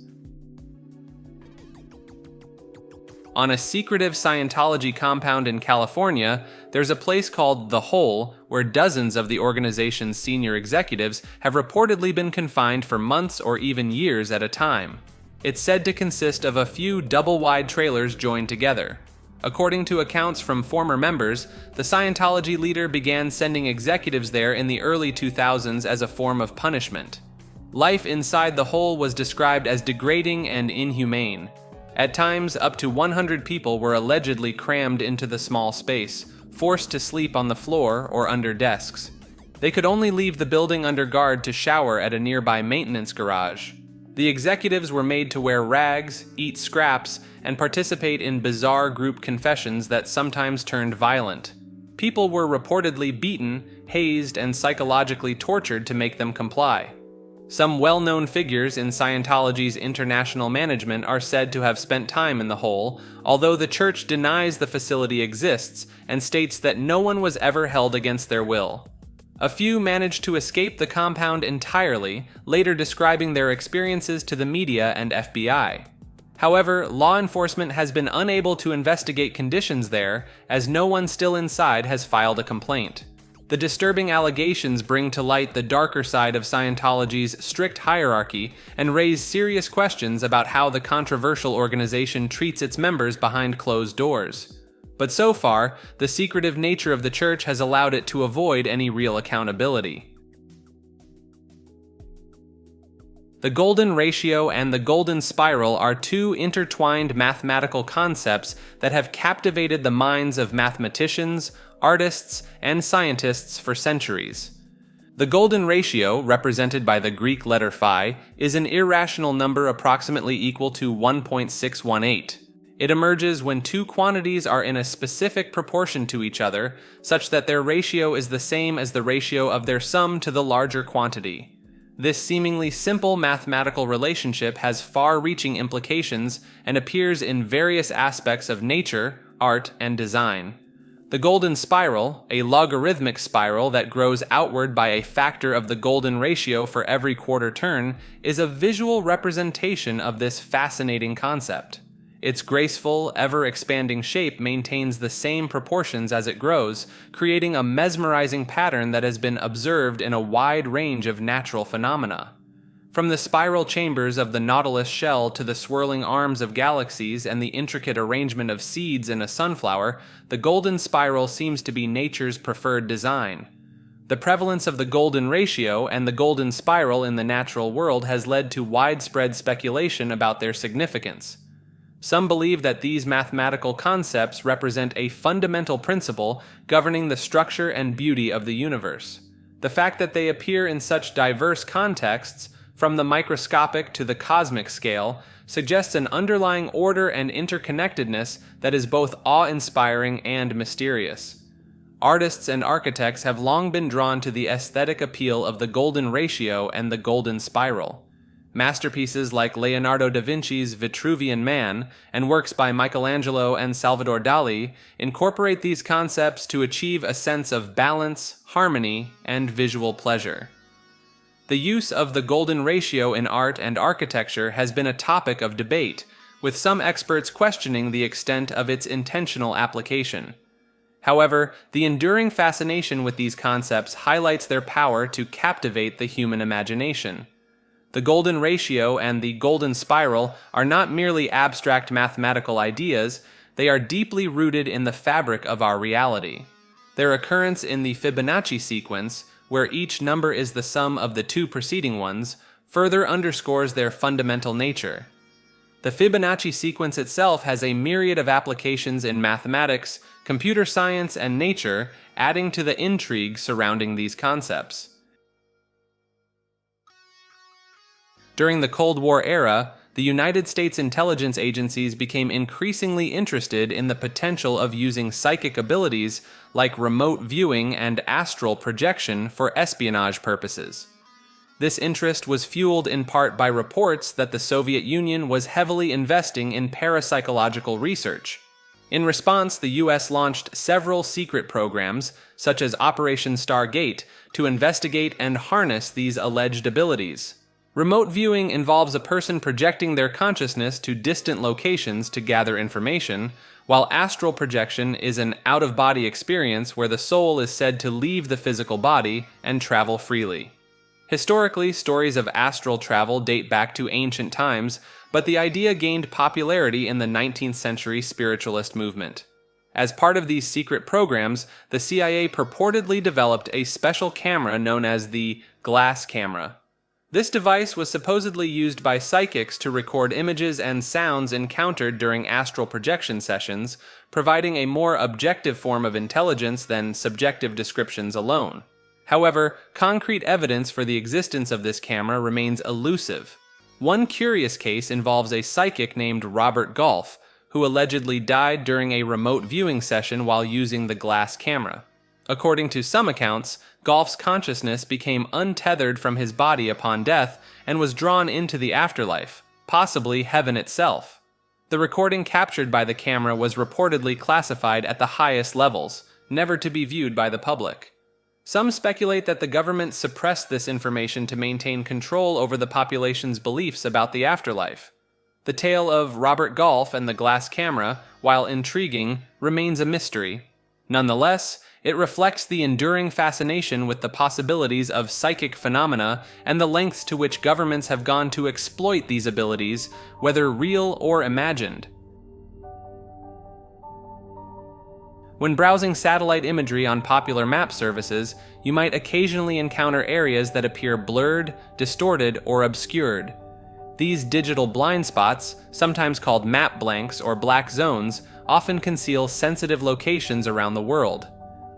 [SPEAKER 1] On a secretive Scientology compound in California, there's a place called The Hole, where dozens of the organization's senior executives have reportedly been confined for months or even years at a time. It's said to consist of a few double-wide trailers joined together. According to accounts from former members, the Scientology leader began sending executives there in the early 2000s as a form of punishment. Life inside the hole was described as degrading and inhumane. At times, up to 100 people were allegedly crammed into the small space, forced to sleep on the floor or under desks. They could only leave the building under guard to shower at a nearby maintenance garage. The executives were made to wear rags, eat scraps, and participate in bizarre group confessions that sometimes turned violent. People were reportedly beaten, hazed, and psychologically tortured to make them comply. Some well-known figures in Scientology's international management are said to have spent time in the hole, although the church denies the facility exists and states that no one was ever held against their will. A few managed to escape the compound entirely, later describing their experiences to the media and FBI. However, law enforcement has been unable to investigate conditions there, as no one still inside has filed a complaint. The disturbing allegations bring to light the darker side of Scientology's strict hierarchy and raise serious questions about how the controversial organization treats its members behind closed doors. But so far, the secretive nature of the church has allowed it to avoid any real accountability. The golden ratio and the golden spiral are two intertwined mathematical concepts that have captivated the minds of mathematicians, artists, and scientists for centuries. The golden ratio, represented by the Greek letter phi, is an irrational number approximately equal to 1.618. It emerges when two quantities are in a specific proportion to each other, such that their ratio is the same as the ratio of their sum to the larger quantity. This seemingly simple mathematical relationship has far-reaching implications and appears in various aspects of nature, art, and design. The golden spiral, a logarithmic spiral that grows outward by a factor of the golden ratio for every quarter turn, is a visual representation of this fascinating concept. Its graceful, ever-expanding shape maintains the same proportions as it grows, creating a mesmerizing pattern that has been observed in a wide range of natural phenomena. From the spiral chambers of the Nautilus shell to the swirling arms of galaxies and the intricate arrangement of seeds in a sunflower, the golden spiral seems to be nature's preferred design. The prevalence of the golden ratio and the golden spiral in the natural world has led to widespread speculation about their significance. Some believe that these mathematical concepts represent a fundamental principle governing the structure and beauty of the universe. The fact that they appear in such diverse contexts, from the microscopic to the cosmic scale, suggests an underlying order and interconnectedness that is both awe-inspiring and mysterious. Artists and architects have long been drawn to the aesthetic appeal of the golden ratio and the golden spiral. Masterpieces like Leonardo da Vinci's Vitruvian Man and works by Michelangelo and Salvador Dali incorporate these concepts to achieve a sense of balance, harmony, and visual pleasure. The use of the golden ratio in art and architecture has been a topic of debate, with some experts questioning the extent of its intentional application. However, the enduring fascination with these concepts highlights their power to captivate the human imagination. The golden ratio and the golden spiral are not merely abstract mathematical ideas, they are deeply rooted in the fabric of our reality. Their occurrence in the Fibonacci sequence, where each number is the sum of the two preceding ones, further underscores their fundamental nature. The Fibonacci sequence itself has a myriad of applications in mathematics, computer science, and nature, adding to the intrigue surrounding these concepts. During the Cold War era, the United States intelligence agencies became increasingly interested in the potential of using psychic abilities like remote viewing and astral projection for espionage purposes. This interest was fueled in part by reports that the Soviet Union was heavily investing in parapsychological research. In response, the US launched several secret programs, such as Operation Stargate, to investigate and harness these alleged abilities. Remote viewing involves a person projecting their consciousness to distant locations to gather information, while astral projection is an out-of-body experience where the soul is said to leave the physical body and travel freely. Historically, stories of astral travel date back to ancient times, but the idea gained popularity in the 19th century spiritualist movement. As part of these secret programs, the CIA purportedly developed a special camera known as the glass camera. This device was supposedly used by psychics to record images and sounds encountered during astral projection sessions, providing a more objective form of intelligence than subjective descriptions alone. However, concrete evidence for the existence of this camera remains elusive. One curious case involves a psychic named Robert Golf, who allegedly died during a remote viewing session while using the glass camera. According to some accounts, Golf's consciousness became untethered from his body upon death and was drawn into the afterlife, possibly heaven itself. The recording captured by the camera was reportedly classified at the highest levels, never to be viewed by the public. Some speculate that the government suppressed this information to maintain control over the population's beliefs about the afterlife. The tale of Robert Golf and the glass camera, while intriguing, remains a mystery. Nonetheless, it reflects the enduring fascination with the possibilities of psychic phenomena and the lengths to which governments have gone to exploit these abilities, whether real or imagined. When browsing satellite imagery on popular map services, you might occasionally encounter areas that appear blurred, distorted, or obscured. These digital blind spots, sometimes called map blanks or black zones, often conceal sensitive locations around the world.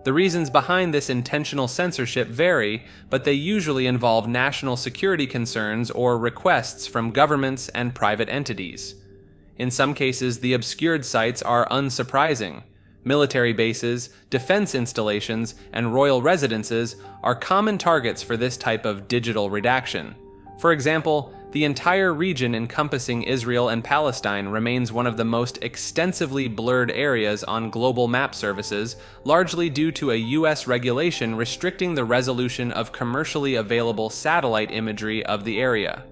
[SPEAKER 1] The reasons behind this intentional censorship vary, but they usually involve national security concerns or requests from governments and private entities. In some cases, the obscured sites are unsurprising. Military bases, defense installations, and royal residences are common targets for this type of digital redaction. For example, the entire region encompassing Israel and Palestine remains one of the most extensively blurred areas on global map services, largely due to a U.S. regulation restricting the resolution of commercially available satellite imagery of the area.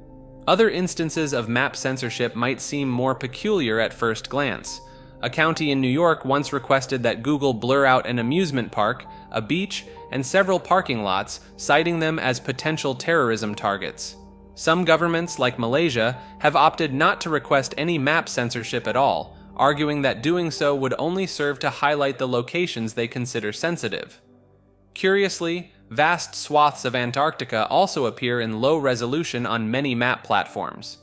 [SPEAKER 1] Other instances of map censorship might seem more peculiar at first glance. A county in New York once requested that Google blur out an amusement park, a beach, and several parking lots, citing them as potential terrorism targets. Some governments, like Malaysia, have opted not to request any map censorship at all, arguing that doing so would only serve to highlight the locations they consider sensitive. Curiously, vast swaths of Antarctica also appear in low resolution on many map platforms.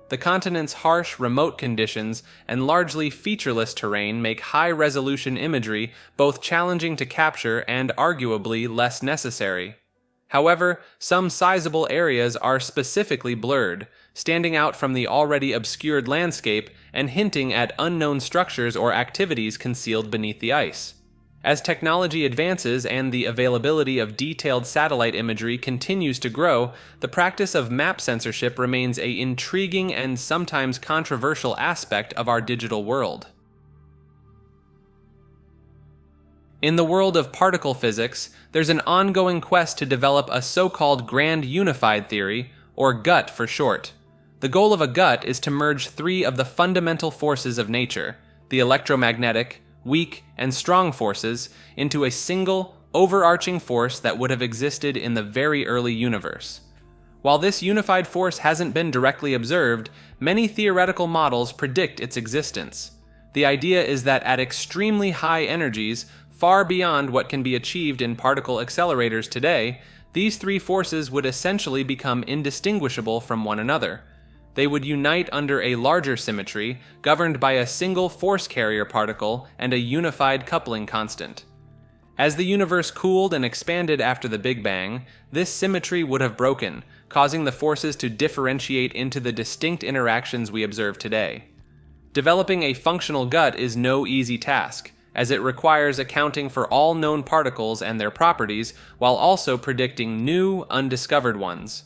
[SPEAKER 1] The continent's harsh, remote conditions and largely featureless terrain make high-resolution imagery both challenging to capture and arguably less necessary. However, some sizable areas are specifically blurred, standing out from the already obscured landscape and hinting at unknown structures or activities concealed beneath the ice. As technology advances and the availability of detailed satellite imagery continues to grow, the practice of map censorship remains an intriguing and sometimes controversial aspect of our digital world. In the world of particle physics, there's an ongoing quest to develop a so-called grand unified theory, or GUT for short. The goal of a GUT is to merge three of the fundamental forces of nature, the electromagnetic, weak, and strong forces, into a single, overarching force that would have existed in the very early universe. While this unified force hasn't been directly observed, many theoretical models predict its existence. The idea is that at extremely high energies, far beyond what can be achieved in particle accelerators today, these three forces would essentially become indistinguishable from one another. They would unite under a larger symmetry, governed by a single force carrier particle and a unified coupling constant. As the universe cooled and expanded after the Big Bang, this symmetry would have broken, causing the forces to differentiate into the distinct interactions we observe today. Developing a functional GUT is no easy task, as it requires accounting for all known particles and their properties while also predicting new, undiscovered ones.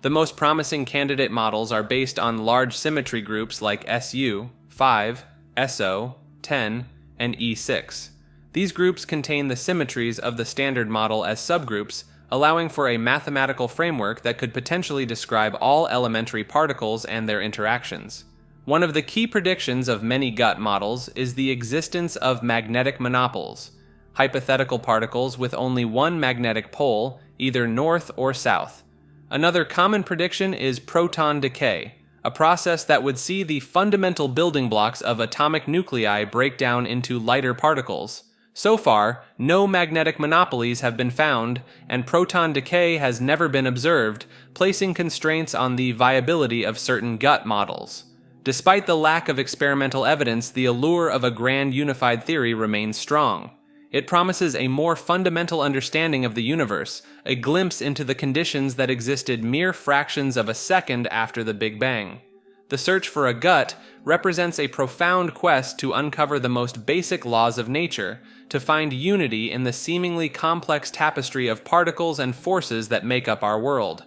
[SPEAKER 1] The most promising candidate models are based on large symmetry groups like SU, 5, SO, 10, and E6. These groups contain the symmetries of the standard model as subgroups, allowing for a mathematical framework that could potentially describe all elementary particles and their interactions. One of the key predictions of many GUT models is the existence of magnetic monopoles, hypothetical particles with only one magnetic pole, either north or south. Another common prediction is proton decay, a process that would see the fundamental building blocks of atomic nuclei break down into lighter particles. So far, no magnetic monopolies have been found, and proton decay has never been observed, placing constraints on the viability of certain GUT models. Despite the lack of experimental evidence, the allure of a grand unified theory remains strong. It promises a more fundamental understanding of the universe, a glimpse into the conditions that existed mere fractions of a second after the Big Bang. The search for a gut represents a profound quest to uncover the most basic laws of nature, to find unity in the seemingly complex tapestry of particles and forces that make up our world.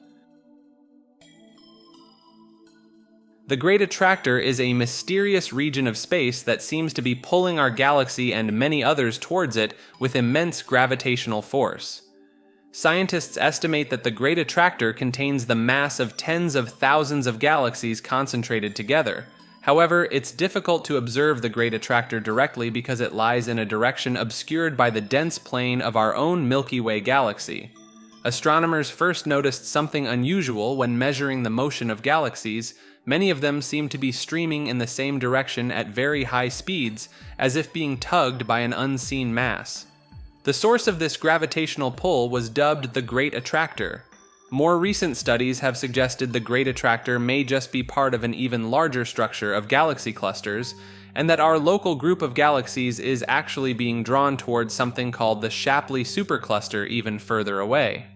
[SPEAKER 1] The Great Attractor is a mysterious region of space that seems to be pulling our galaxy and many others towards it with immense gravitational force. Scientists estimate that the Great Attractor contains the mass of tens of thousands of galaxies concentrated together. However, it's difficult to observe the Great Attractor directly because it lies in a direction obscured by the dense plane of our own Milky Way galaxy. Astronomers first noticed something unusual when measuring the motion of galaxies. Many of them seem to be streaming in the same direction at very high speeds, as if being tugged by an unseen mass. The source of this gravitational pull was dubbed the Great Attractor. More recent studies have suggested the Great Attractor may just be part of an even larger structure of galaxy clusters, and that our local group of galaxies is actually being drawn towards something called the Shapley supercluster even further away.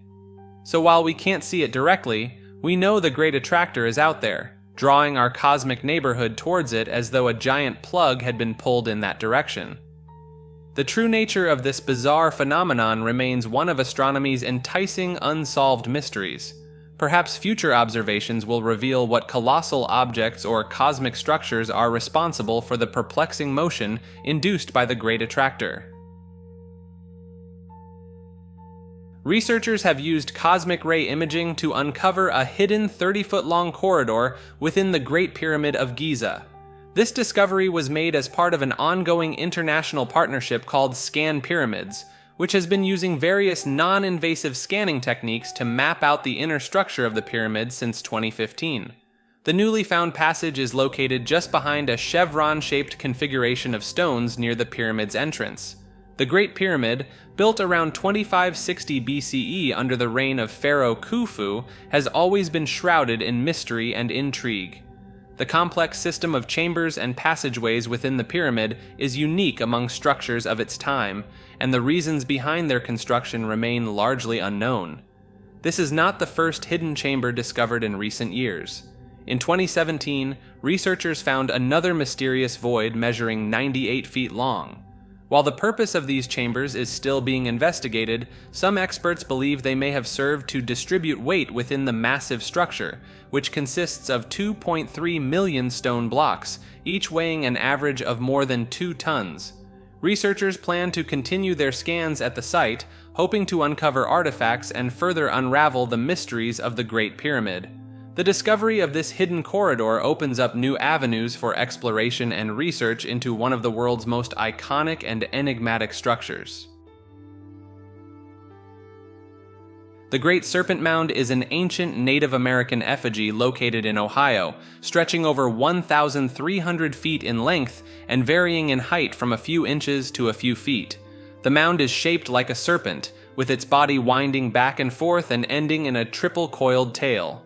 [SPEAKER 1] So while we can't see it directly, we know the Great Attractor is out there, drawing our cosmic neighborhood towards it as though a giant plug had been pulled in that direction. The true nature of this bizarre phenomenon remains one of astronomy's enticing unsolved mysteries. Perhaps future observations will reveal what colossal objects or cosmic structures are responsible for the perplexing motion induced by the Great Attractor. Researchers have used cosmic ray imaging to uncover a hidden 30-foot-long corridor within the Great Pyramid of Giza. This discovery was made as part of an ongoing international partnership called Scan Pyramids, which has been using various non-invasive scanning techniques to map out the inner structure of the pyramid since 2015. The newly found passage is located just behind a chevron-shaped configuration of stones near the pyramid's entrance. The Great Pyramid, built around 2560 BCE under the reign of Pharaoh Khufu, has always been shrouded in mystery and intrigue. The complex system of chambers and passageways within the pyramid is unique among structures of its time, and the reasons behind their construction remain largely unknown. This is not the first hidden chamber discovered in recent years. In 2017, researchers found another mysterious void measuring 98 feet long. While the purpose of these chambers is still being investigated, some experts believe they may have served to distribute weight within the massive structure, which consists of 2.3 million stone blocks, each weighing an average of more than 2 tons. Researchers plan to continue their scans at the site, hoping to uncover artifacts and further unravel the mysteries of the Great Pyramid. The discovery of this hidden corridor opens up new avenues for exploration and research into one of the world's most iconic and enigmatic structures. The Great Serpent Mound is an ancient Native American effigy located in Ohio, stretching over 1,300 feet in length and varying in height from a few inches to a few feet. The mound is shaped like a serpent, with its body winding back and forth and ending in a triple-coiled tail.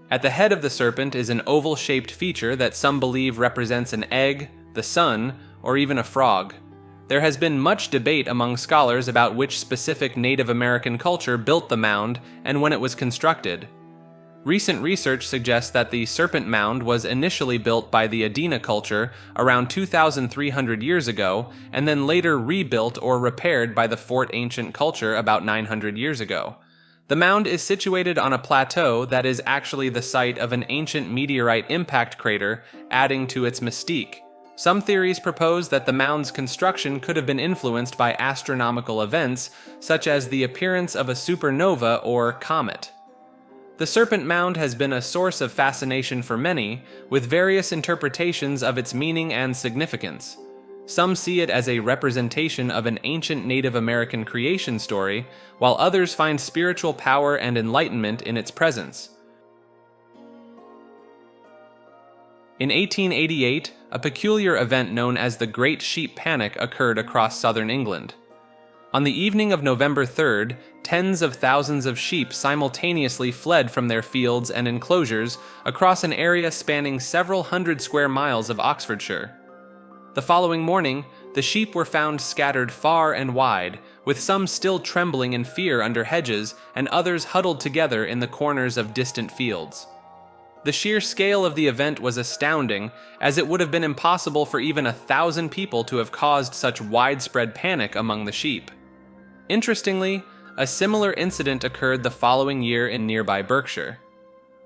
[SPEAKER 1] At the head of the serpent is an oval-shaped feature that some believe represents an egg, the sun, or even a frog. There has been much debate among scholars about which specific Native American culture built the mound and when it was constructed. Recent research suggests that the Serpent Mound was initially built by the Adena culture around 2,300 years ago and then later rebuilt or repaired by the Fort Ancient culture about 900 years ago. The mound is situated on a plateau that is actually the site of an ancient meteorite impact crater, adding to its mystique. Some theories propose that the mound's construction could have been influenced by astronomical events, such as the appearance of a supernova or comet. The Serpent Mound has been a source of fascination for many, with various interpretations of its meaning and significance. Some see it as a representation of an ancient Native American creation story, while others find spiritual power and enlightenment in its presence. In 1888, a peculiar event known as the Great Sheep Panic occurred across southern England. On the evening of November 3rd, tens of thousands of sheep simultaneously fled from their fields and enclosures across an area spanning several hundred square miles of Oxfordshire. The following morning, the sheep were found scattered far and wide, with some still trembling in fear under hedges and others huddled together in the corners of distant fields. The sheer scale of the event was astounding, as it would have been impossible for even 1,000 people to have caused such widespread panic among the sheep. Interestingly, a similar incident occurred the following year in nearby Berkshire.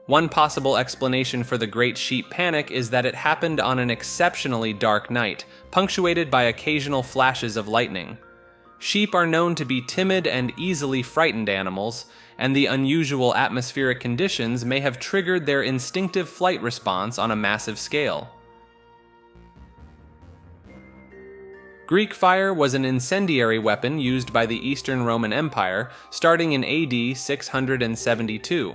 [SPEAKER 1] One possible explanation for the Great Sheep Panic is that it happened on an exceptionally dark night, punctuated by occasional flashes of lightning. Sheep are known to be timid and easily frightened animals, and the unusual atmospheric conditions may have triggered their instinctive flight response on a massive scale. Greek fire was an incendiary weapon used by the Eastern Roman Empire starting in AD 672.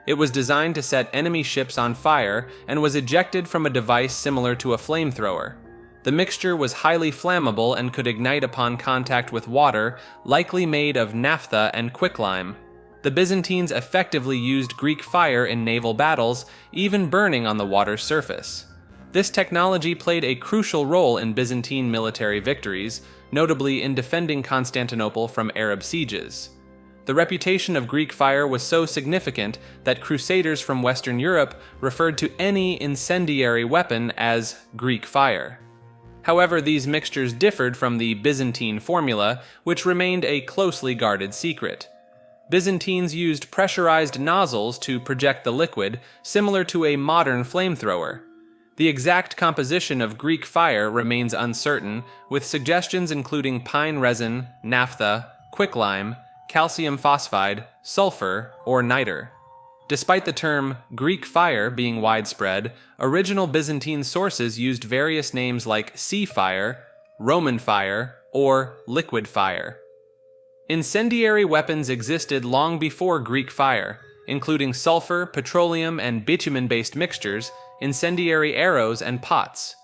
[SPEAKER 1] It was designed to set enemy ships on fire and was ejected from a device similar to a flamethrower. The mixture was highly flammable and could ignite upon contact with water, likely made of naphtha and quicklime. The Byzantines effectively used Greek fire in naval battles, even burning on the water's surface. This technology played a crucial role in Byzantine military victories, notably in defending Constantinople from Arab sieges. The reputation of Greek fire was so significant that crusaders from Western Europe referred to any incendiary weapon as Greek fire. However, these mixtures differed from the Byzantine formula, which remained a closely guarded secret. Byzantines used pressurized nozzles to project the liquid, similar to a modern flamethrower. The exact composition of Greek fire remains uncertain, with suggestions including pine resin, naphtha, quicklime, calcium phosphide, sulfur, or niter. Despite the term Greek fire being widespread, original Byzantine sources used various names like sea fire, Roman fire, or liquid fire. Incendiary weapons existed long before Greek fire, including sulfur, petroleum, and bitumen-based mixtures, incendiary arrows, and pots.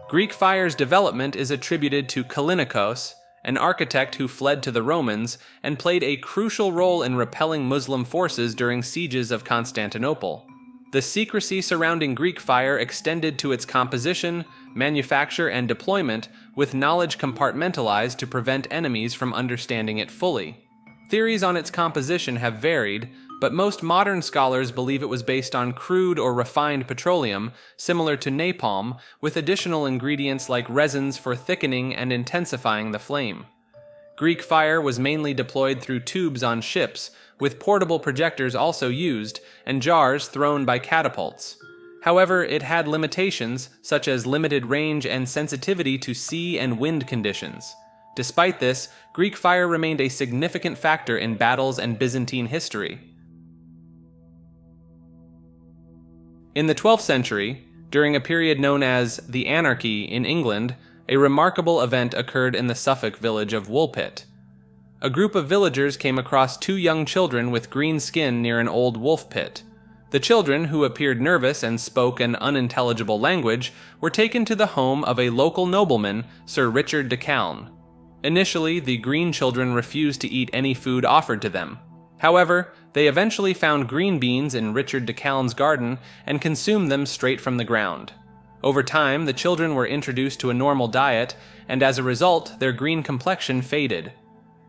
[SPEAKER 1] Greek fire's development is attributed to Callinicos, an architect who fled to the Romans and played a crucial role in repelling Muslim forces during sieges of Constantinople. The secrecy surrounding Greek fire extended to its composition, manufacture, and deployment, with knowledge compartmentalized to prevent enemies from understanding it fully. Theories on its composition have varied, but most modern scholars believe it was based on crude or refined petroleum, similar to napalm, with additional ingredients like resins for thickening and intensifying the flame. Greek fire was mainly deployed through tubes on ships, with portable projectors also used, and jars thrown by catapults. However, it had limitations, such as limited range and sensitivity to sea and wind conditions. Despite this, Greek fire remained a significant factor in battles and Byzantine history. In the 12th century, during a period known as the Anarchy in England, a remarkable event occurred in the Suffolk village of Woolpit. A group of villagers came across two young children with green skin near an old wolf pit. The children, who appeared nervous and spoke an unintelligible language, were taken to the home of a local nobleman, Sir Richard de Calne. Initially, the green children refused to eat any food offered to them. However, they eventually found green beans in Richard de Calne's garden and consumed them straight from the ground. Over time, the children were introduced to a normal diet, and as a result, their green complexion faded.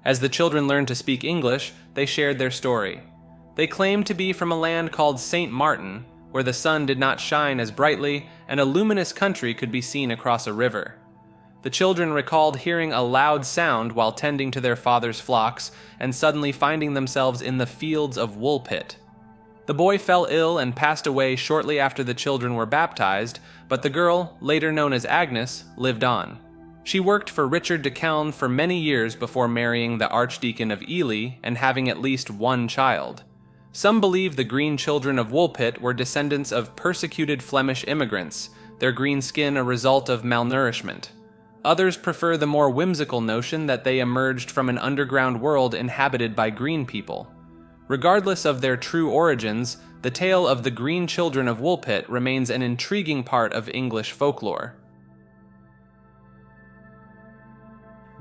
[SPEAKER 1] As the children learned to speak English, they shared their story. They claimed to be from a land called St. Martin, where the sun did not shine as brightly and a luminous country could be seen across a river. The children recalled hearing a loud sound while tending to their father's flocks and suddenly finding themselves in the fields of Woolpit. The boy fell ill and passed away shortly after the children were baptized, but the girl, later known as Agnes, lived on. She worked for Richard de Calne for many years before marrying the Archdeacon of Ely and having at least one child. Some believe the green children of Woolpit were descendants of persecuted Flemish immigrants, their green skin a result of malnourishment. Others prefer the more whimsical notion that they emerged from an underground world inhabited by green people. Regardless of their true origins, the tale of the green children of Woolpit remains an intriguing part of English folklore.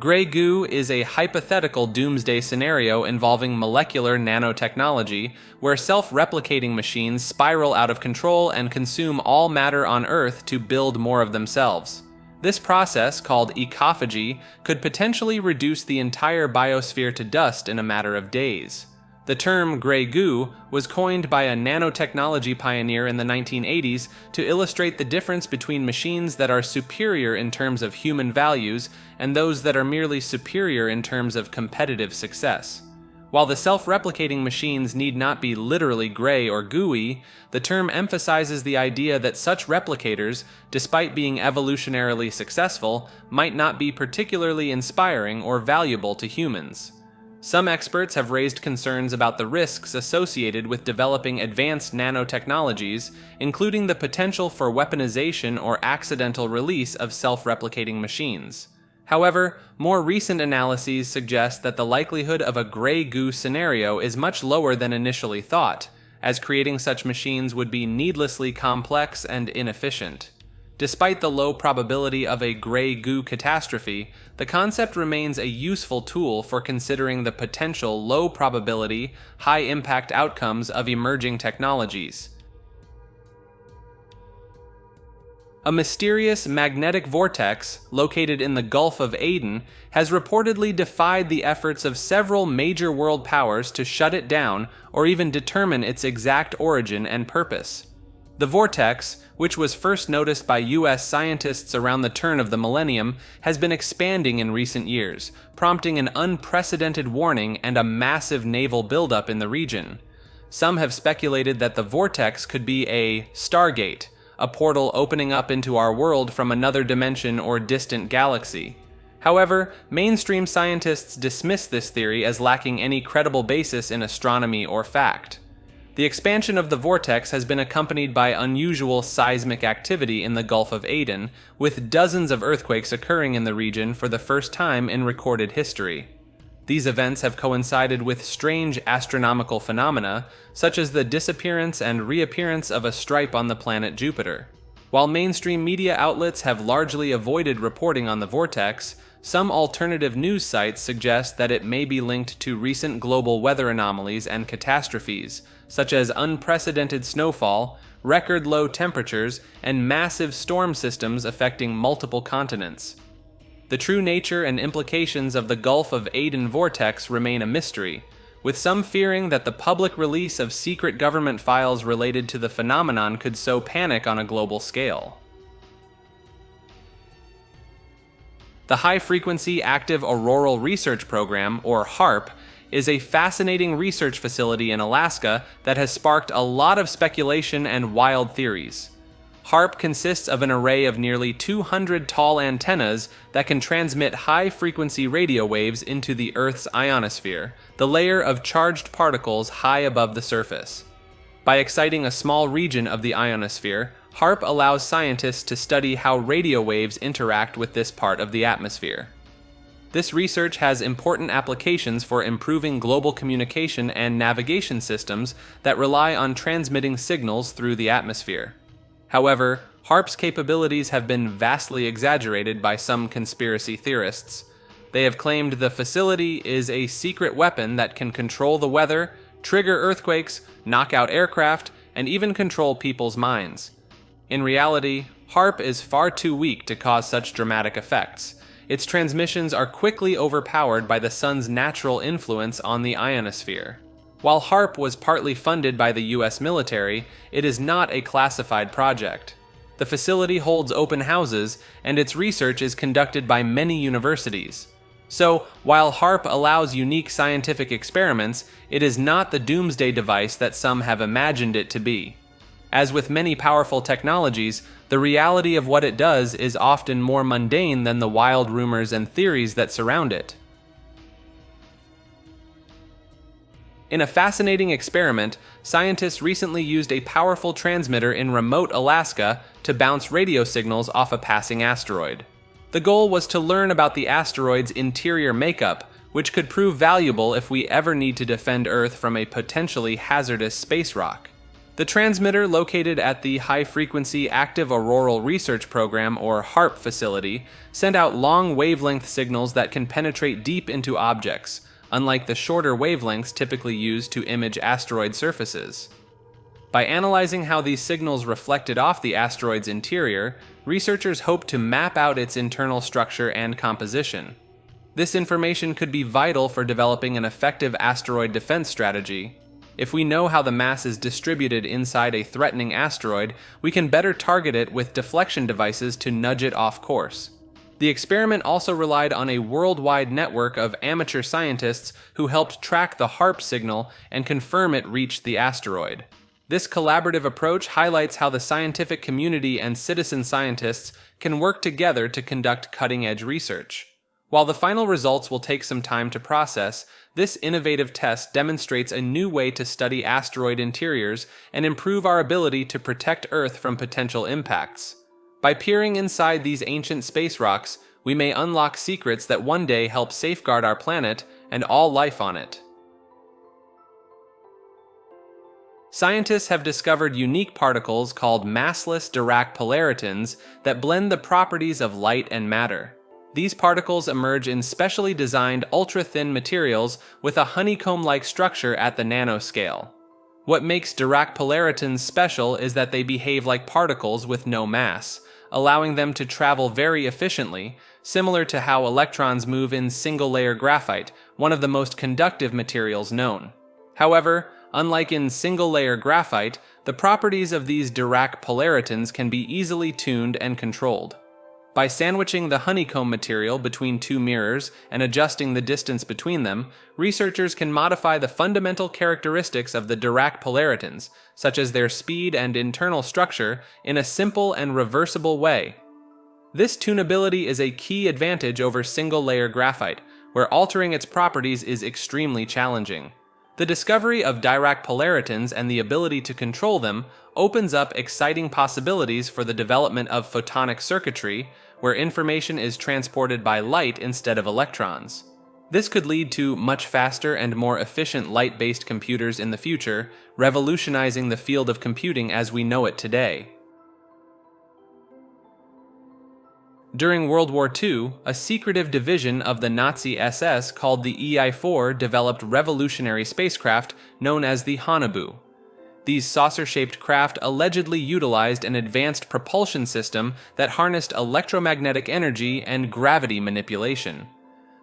[SPEAKER 1] Grey goo is a hypothetical doomsday scenario involving molecular nanotechnology, where self-replicating machines spiral out of control and consume all matter on Earth to build more of themselves. This process, called ecophagy, could potentially reduce the entire biosphere to dust in a matter of days. The term gray goo was coined by a nanotechnology pioneer in the 1980s to illustrate the difference between machines that are superior in terms of human values and those that are merely superior in terms of competitive success. While the self-replicating machines need not be literally gray or gooey, the term emphasizes the idea that such replicators, despite being evolutionarily successful, might not be particularly inspiring or valuable to humans. Some experts have raised concerns about the risks associated with developing advanced nanotechnologies, including the potential for weaponization or accidental release of self-replicating machines. However, more recent analyses suggest that the likelihood of a gray goo scenario is much lower than initially thought, as creating such machines would be needlessly complex and inefficient. Despite the low probability of a gray goo catastrophe, the concept remains a useful tool for considering the potential low probability, high impact outcomes of emerging technologies. A mysterious magnetic vortex located in the Gulf of Aden has reportedly defied the efforts of several major world powers to shut it down or even determine its exact origin and purpose. The vortex, which was first noticed by U.S. scientists around the turn of the millennium, has been expanding in recent years, prompting an unprecedented warning and a massive naval buildup in the region. Some have speculated that the vortex could be a stargate, a portal opening up into our world from another dimension or distant galaxy. However, mainstream scientists dismiss this theory as lacking any credible basis in astronomy or fact. The expansion of the vortex has been accompanied by unusual seismic activity in the Gulf of Aden, with dozens of earthquakes occurring in the region for the first time in recorded history. These events have coincided with strange astronomical phenomena, such as the disappearance and reappearance of a stripe on the planet Jupiter. While mainstream media outlets have largely avoided reporting on the vortex, some alternative news sites suggest that it may be linked to recent global weather anomalies and catastrophes, such as unprecedented snowfall, record low temperatures, and massive storm systems affecting multiple continents. The true nature and implications of the Gulf of Aden vortex remain a mystery, with some fearing that the public release of secret government files related to the phenomenon could sow panic on a global scale. The High Frequency Active Auroral Research Program, or HAARP, is a fascinating research facility in Alaska that has sparked a lot of speculation and wild theories. HAARP consists of an array of nearly 200 tall antennas that can transmit high-frequency radio waves into the Earth's ionosphere, the layer of charged particles high above the surface. By exciting a small region of the ionosphere, HAARP allows scientists to study how radio waves interact with this part of the atmosphere. This research has important applications for improving global communication and navigation systems that rely on transmitting signals through the atmosphere. However, HAARP's capabilities have been vastly exaggerated by some conspiracy theorists. They have claimed the facility is a secret weapon that can control the weather, trigger earthquakes, knock out aircraft, and even control people's minds. In reality, HAARP is far too weak to cause such dramatic effects. Its transmissions are quickly overpowered by the sun's natural influence on the ionosphere. While HAARP was partly funded by the US military, it is not a classified project. The facility holds open houses, and its research is conducted by many universities. So, while HAARP allows unique scientific experiments, it is not the doomsday device that some have imagined it to be. As with many powerful technologies, the reality of what it does is often more mundane than the wild rumors and theories that surround it. In a fascinating experiment, scientists recently used a powerful transmitter in remote Alaska to bounce radio signals off a passing asteroid. The goal was to learn about the asteroid's interior makeup, which could prove valuable if we ever need to defend Earth from a potentially hazardous space rock. The transmitter, located at the High Frequency Active Auroral Research Program, or HAARP facility, sent out long wavelength signals that can penetrate deep into objects, unlike the shorter wavelengths typically used to image asteroid surfaces. By analyzing how these signals reflected off the asteroid's interior, researchers hope to map out its internal structure and composition. This information could be vital for developing an effective asteroid defense strategy. If we know how the mass is distributed inside a threatening asteroid, we can better target it with deflection devices to nudge it off course. The experiment also relied on a worldwide network of amateur scientists who helped track the HARP signal and confirm it reached the asteroid. This collaborative approach highlights how the scientific community and citizen scientists can work together to conduct cutting-edge research. While the final results will take some time to process, this innovative test demonstrates a new way to study asteroid interiors and improve our ability to protect Earth from potential impacts. By peering inside these ancient space rocks, we may unlock secrets that one day help safeguard our planet and all life on it. Scientists have discovered unique particles called massless Dirac polaritons that blend the properties of light and matter. These particles emerge in specially designed ultra-thin materials with a honeycomb-like structure at the nanoscale. What makes Dirac polaritons special is that they behave like particles with no mass, allowing them to travel very efficiently, similar to how electrons move in single-layer graphite, one of the most conductive materials known. However, unlike in single-layer graphite, the properties of these Dirac polaritons can be easily tuned and controlled. By sandwiching the honeycomb material between two mirrors and adjusting the distance between them, researchers can modify the fundamental characteristics of the Dirac polaritons, such as their speed and internal structure, in a simple and reversible way. This tunability is a key advantage over single-layer graphite, where altering its properties is extremely challenging. The discovery of Dirac polaritons and the ability to control them opens up exciting possibilities for the development of photonic circuitry, where information is transported by light instead of electrons. This could lead to much faster and more efficient light-based computers in the future, revolutionizing the field of computing as we know it today. During World War II, a secretive division of the Nazi SS called the EI-4 developed revolutionary spacecraft known as the Haunebu. These saucer-shaped craft allegedly utilized an advanced propulsion system that harnessed electromagnetic energy and gravity manipulation.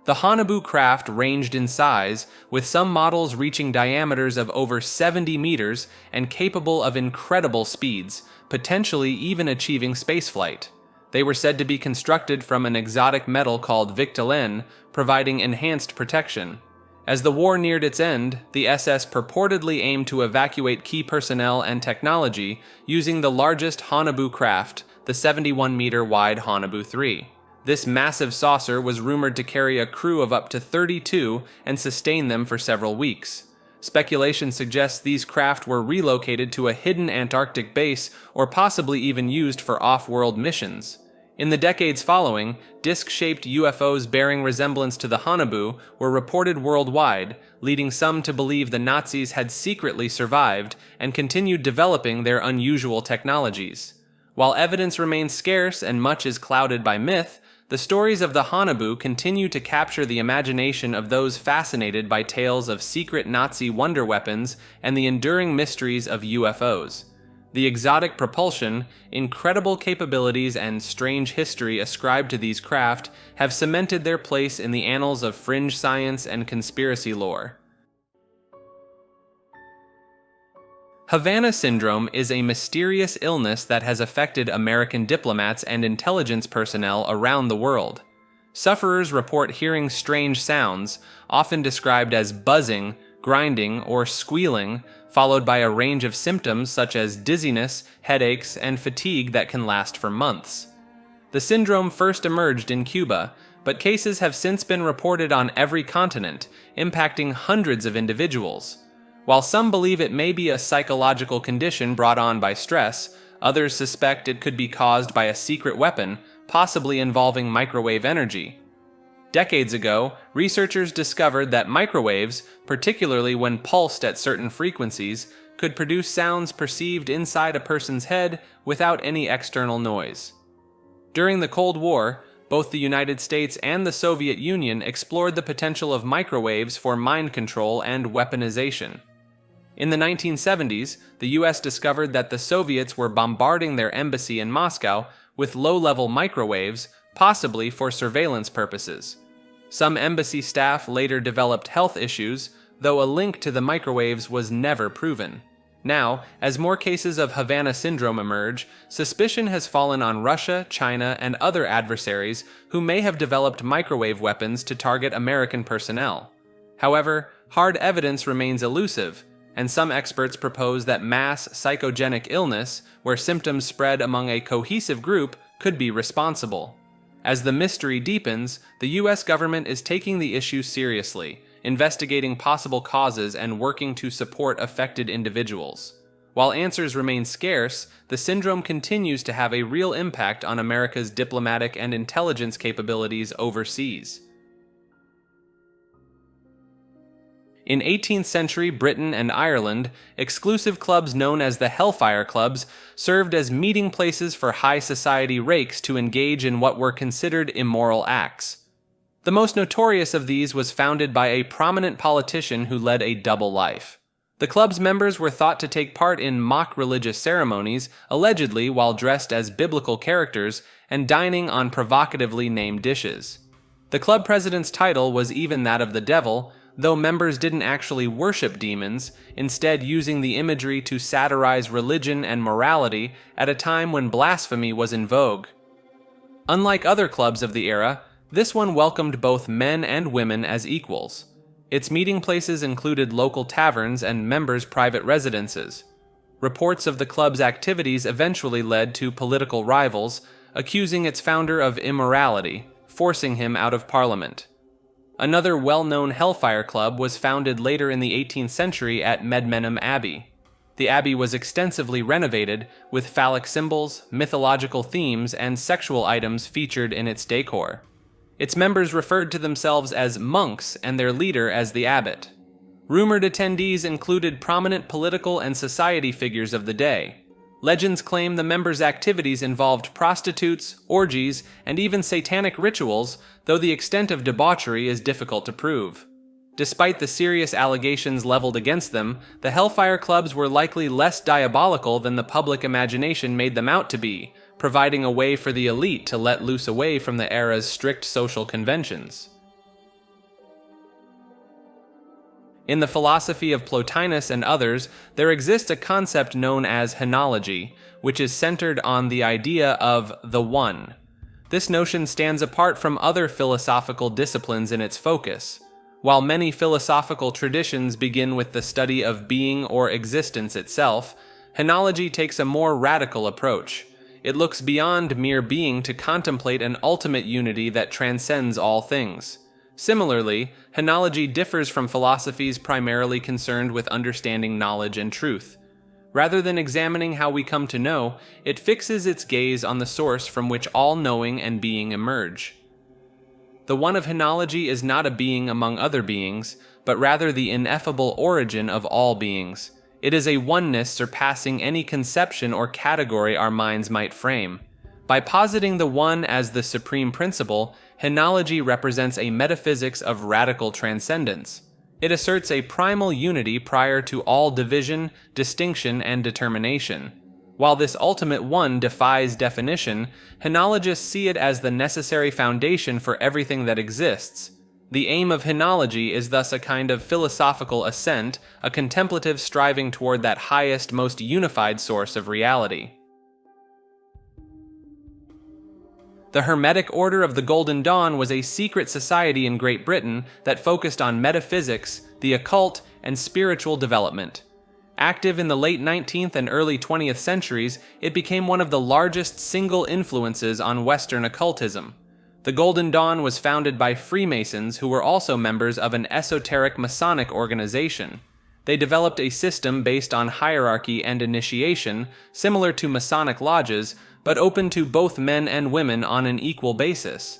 [SPEAKER 1] The Haunebu craft ranged in size, with some models reaching diameters of over 70 meters and capable of incredible speeds, potentially even achieving spaceflight. They were said to be constructed from an exotic metal called Victelen, providing enhanced protection. As the war neared its end, the SS purportedly aimed to evacuate key personnel and technology using the largest Haunebu craft, the 71-meter-wide Haunebu 3. This massive saucer was rumored to carry a crew of up to 32 and sustain them for several weeks. Speculation suggests these craft were relocated to a hidden Antarctic base or possibly even used for off-world missions. In the decades following, disc-shaped UFOs bearing resemblance to the Haunebu were reported worldwide, leading some to believe the Nazis had secretly survived and continued developing their unusual technologies. While evidence remains scarce and much is clouded by myth, the stories of the Haunebu continue to capture the imagination of those fascinated by tales of secret Nazi wonder weapons and the enduring mysteries of UFOs. The exotic propulsion, incredible capabilities, and strange history ascribed to these craft have cemented their place in the annals of fringe science and conspiracy lore. Havana syndrome is a mysterious illness that has affected American diplomats and intelligence personnel around the world. Sufferers report hearing strange sounds, often described as buzzing, grinding, or squealing, followed by a range of symptoms such as dizziness, headaches, and fatigue that can last for months. The syndrome first emerged in Cuba, but cases have since been reported on every continent, impacting hundreds of individuals. While some believe it may be a psychological condition brought on by stress, others suspect it could be caused by a secret weapon, possibly involving microwave energy. Decades ago, researchers discovered that microwaves, particularly when pulsed at certain frequencies, could produce sounds perceived inside a person's head without any external noise. During the Cold War, both the United States and the Soviet Union explored the potential of microwaves for mind control and weaponization. In the 1970s, the US discovered that the Soviets were bombarding their embassy in Moscow with low-level microwaves, possibly for surveillance purposes. Some embassy staff later developed health issues, though a link to the microwaves was never proven. Now, as more cases of Havana syndrome emerge, suspicion has fallen on Russia, China, and other adversaries who may have developed microwave weapons to target American personnel. However, hard evidence remains elusive, and some experts propose that mass psychogenic illness, where symptoms spread among a cohesive group, could be responsible. As the mystery deepens, the U.S. government is taking the issue seriously, investigating possible causes and working to support affected individuals. While answers remain scarce, the syndrome continues to have a real impact on America's diplomatic and intelligence capabilities overseas. In 18th century Britain and Ireland, exclusive clubs known as the Hellfire Clubs served as meeting places for high society rakes to engage in what were considered immoral acts. The most notorious of these was founded by a prominent politician who led a double life. The club's members were thought to take part in mock religious ceremonies, allegedly while dressed as biblical characters and dining on provocatively named dishes. The club president's title was even that of the devil, though members didn't actually worship demons, instead using the imagery to satirize religion and morality at a time when blasphemy was in vogue. Unlike other clubs of the era, this one welcomed both men and women as equals. Its meeting places included local taverns and members' private residences. Reports of the club's activities eventually led to political rivals, accusing its founder of immorality, forcing him out of Parliament. Another well-known Hellfire Club was founded later in the 18th century at Medmenham Abbey. The abbey was extensively renovated, with phallic symbols, mythological themes, and sexual items featured in its decor. Its members referred to themselves as monks and their leader as the abbot. Rumored attendees included prominent political and society figures of the day. Legends claim the members' activities involved prostitutes, orgies, and even satanic rituals, though the extent of debauchery is difficult to prove. Despite the serious allegations leveled against them, the Hellfire Clubs were likely less diabolical than the public imagination made them out to be, providing a way for the elite to let loose away from the era's strict social conventions. In the philosophy of Plotinus and others, there exists a concept known as henology, which is centered on the idea of the One. This notion stands apart from other philosophical disciplines in its focus. While many philosophical traditions begin with the study of being or existence itself, henology takes a more radical approach. It looks beyond mere being to contemplate an ultimate unity that transcends all things. Similarly, henology differs from philosophies primarily concerned with understanding knowledge and truth. Rather than examining how we come to know, it fixes its gaze on the source from which all knowing and being emerge. The One of henology is not a being among other beings, but rather the ineffable origin of all beings. It is a oneness surpassing any conception or category our minds might frame. By positing the One as the supreme principle, henology represents a metaphysics of radical transcendence. It asserts a primal unity prior to all division, distinction, and determination. While this ultimate One defies definition, henologists see it as the necessary foundation for everything that exists. The aim of henology is thus a kind of philosophical ascent, a contemplative striving toward that highest, most unified source of reality. The Hermetic Order of the Golden Dawn was a secret society in Great Britain that focused on metaphysics, the occult, and spiritual development. Active in the late 19th and early 20th centuries, it became one of the largest single influences on Western occultism. The Golden Dawn was founded by Freemasons who were also members of an esoteric Masonic organization. They developed a system based on hierarchy and initiation, similar to Masonic lodges, but open to both men and women on an equal basis.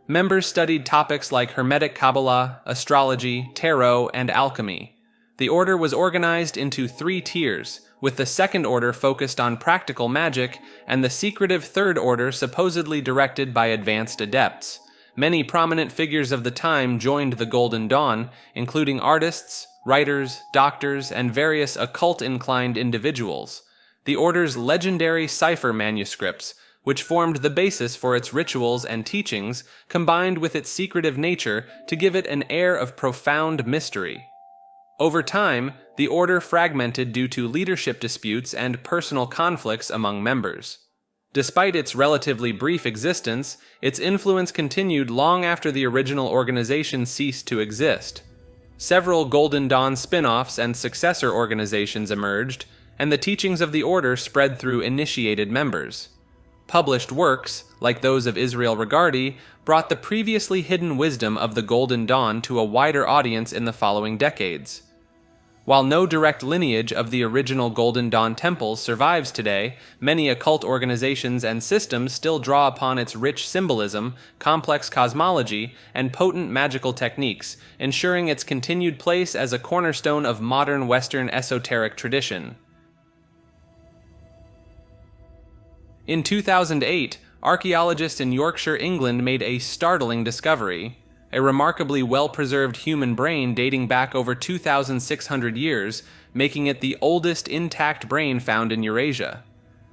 [SPEAKER 1] Members studied topics like Hermetic Kabbalah, astrology, tarot, and alchemy. The order was organized into 3 tiers, with the second order focused on practical magic and the secretive third order supposedly directed by advanced adepts. Many prominent figures of the time joined the Golden Dawn, including artists, writers, doctors, and various occult-inclined individuals. The order's legendary cipher manuscripts, which formed the basis for its rituals and teachings, combined with its secretive nature to give it an air of profound mystery. Over time, the order fragmented due to leadership disputes and personal conflicts among members. Despite its relatively brief existence, its influence continued long after the original organization ceased to exist. Several Golden Dawn spin-offs and successor organizations emerged, and the teachings of the order spread through initiated members. Published works, like those of Israel Regardie, brought the previously hidden wisdom of the Golden Dawn to a wider audience in the following decades. While no direct lineage of the original Golden Dawn temples survives today, many occult organizations and systems still draw upon its rich symbolism, complex cosmology, and potent magical techniques, ensuring its continued place as a cornerstone of modern Western esoteric tradition. In 2008, archaeologists in Yorkshire, England made a startling discovery: a remarkably well-preserved human brain dating back over 2,600 years, making it the oldest intact brain found in Eurasia.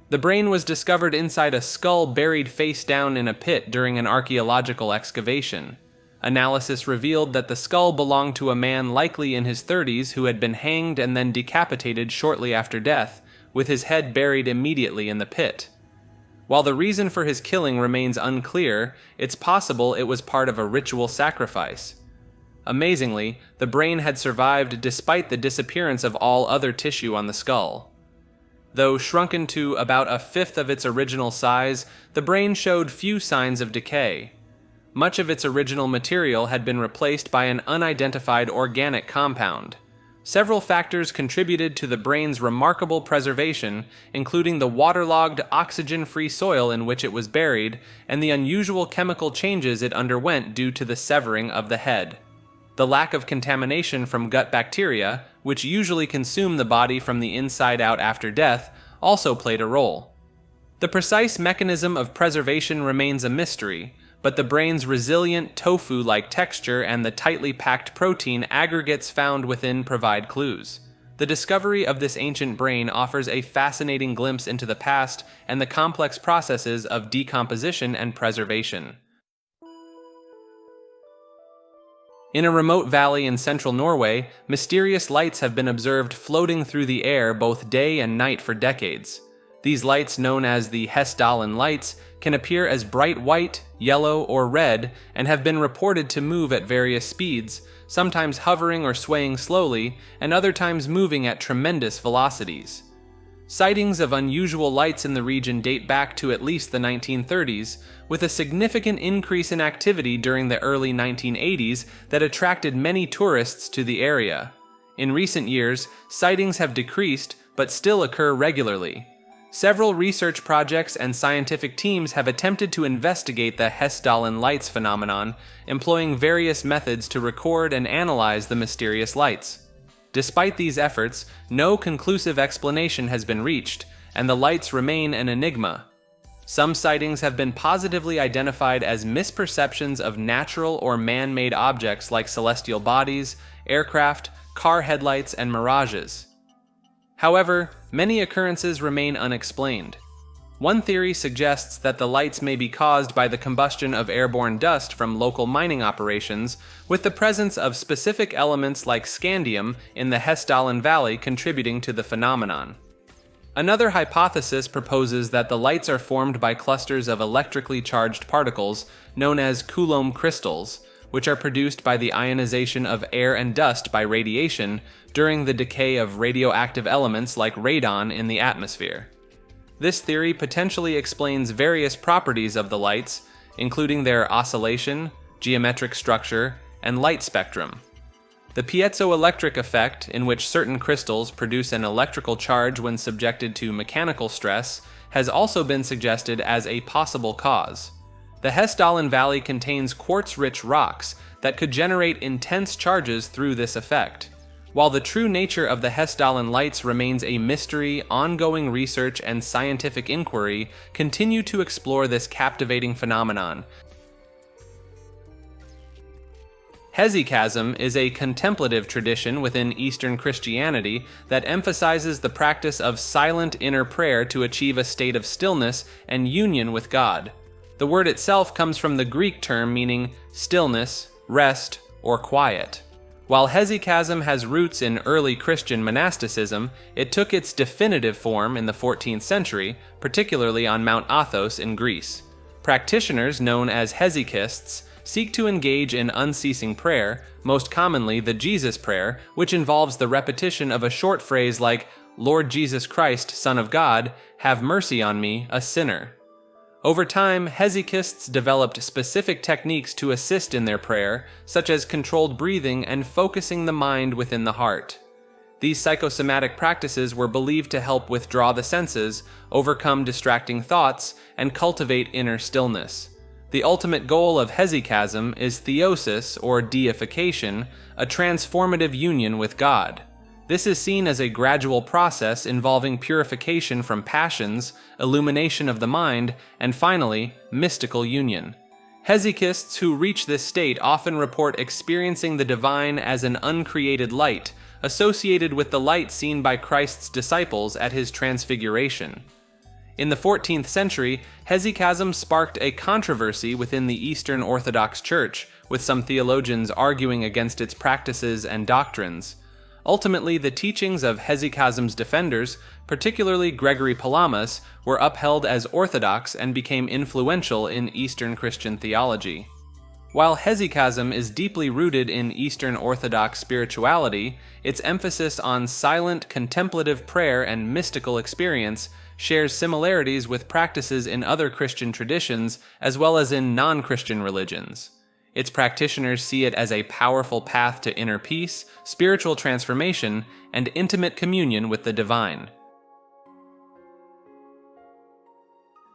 [SPEAKER 1] The brain was discovered inside a skull buried face down in a pit during an archaeological excavation. Analysis revealed that the skull belonged to a man likely in his 30s who had been hanged and then decapitated shortly after death, with his head buried immediately in the pit. While the reason for his killing remains unclear, it's possible it was part of a ritual sacrifice. Amazingly, the brain had survived despite the disappearance of all other tissue on the skull. Though shrunken to about a fifth of its original size, the brain showed few signs of decay. Much of its original material had been replaced by an unidentified organic compound. Several factors contributed to the brain's remarkable preservation, including the waterlogged, oxygen-free soil in which it was buried and the unusual chemical changes it underwent due to the severing of the head. The lack of contamination from gut bacteria, which usually consume the body from the inside out after death, also played a role. The precise mechanism of preservation remains a mystery, but the brain's resilient tofu-like texture and the tightly packed protein aggregates found within provide clues. The discovery of this ancient brain offers a fascinating glimpse into the past and the complex processes of decomposition and preservation. In a remote valley in central Norway, mysterious lights have been observed floating through the air both day and night for decades. These lights, known as the Hessdalen lights, can appear as bright white, yellow, or red, and have been reported to move at various speeds, sometimes hovering or swaying slowly, and other times moving at tremendous velocities. Sightings of unusual lights in the region date back to at least the 1930s, with a significant increase in activity during the early 1980s that attracted many tourists to the area. In recent years, sightings have decreased, but still occur regularly. Several research projects and scientific teams have attempted to investigate the Hessdalen lights phenomenon, employing various methods to record and analyze the mysterious lights. Despite these efforts, no conclusive explanation has been reached, and the lights remain an enigma. Some sightings have been positively identified as misperceptions of natural or man-made objects like celestial bodies, aircraft, car headlights, and mirages. However, many occurrences remain unexplained. One theory suggests that the lights may be caused by the combustion of airborne dust from local mining operations, with the presence of specific elements like scandium in the Hessdalen Valley contributing to the phenomenon. Another hypothesis proposes that the lights are formed by clusters of electrically charged particles known as Coulomb crystals, which are produced by the ionization of air and dust by radiation during the decay of radioactive elements like radon in the atmosphere. This theory potentially explains various properties of the lights, including their oscillation, geometric structure, and light spectrum. The piezoelectric effect, in which certain crystals produce an electrical charge when subjected to mechanical stress, has also been suggested as a possible cause. The Hessdalen Valley contains quartz-rich rocks that could generate intense charges through this effect. While the true nature of the Hessdalen lights remains a mystery, ongoing research and scientific inquiry continue to explore this captivating phenomenon. Hesychasm is a contemplative tradition within Eastern Christianity that emphasizes the practice of silent inner prayer to achieve a state of stillness and union with God. The word itself comes from the Greek term meaning stillness, rest, or quiet. While hesychasm has roots in early Christian monasticism, it took its definitive form in the 14th century, particularly on Mount Athos in Greece. Practitioners known as hesychists seek to engage in unceasing prayer, most commonly the Jesus prayer, which involves the repetition of a short phrase like, "Lord Jesus Christ, Son of God, have mercy on me, a sinner." Over time, hesychists developed specific techniques to assist in their prayer, such as controlled breathing and focusing the mind within the heart. These psychosomatic practices were believed to help withdraw the senses, overcome distracting thoughts, and cultivate inner stillness. The ultimate goal of hesychasm is theosis, or deification, a transformative union with God. This is seen as a gradual process involving purification from passions, illumination of the mind, and finally, mystical union. Hesychists who reach this state often report experiencing the divine as an uncreated light, associated with the light seen by Christ's disciples at his transfiguration. In the 14th century, hesychasm sparked a controversy within the Eastern Orthodox Church, with some theologians arguing against its practices and doctrines. Ultimately, the teachings of hesychasm's defenders, particularly Gregory Palamas, were upheld as orthodox and became influential in Eastern Christian theology. While hesychasm is deeply rooted in Eastern Orthodox spirituality, its emphasis on silent contemplative prayer and mystical experience shares similarities with practices in other Christian traditions as well as in non-Christian religions. Its practitioners see it as a powerful path to inner peace, spiritual transformation, and intimate communion with the divine.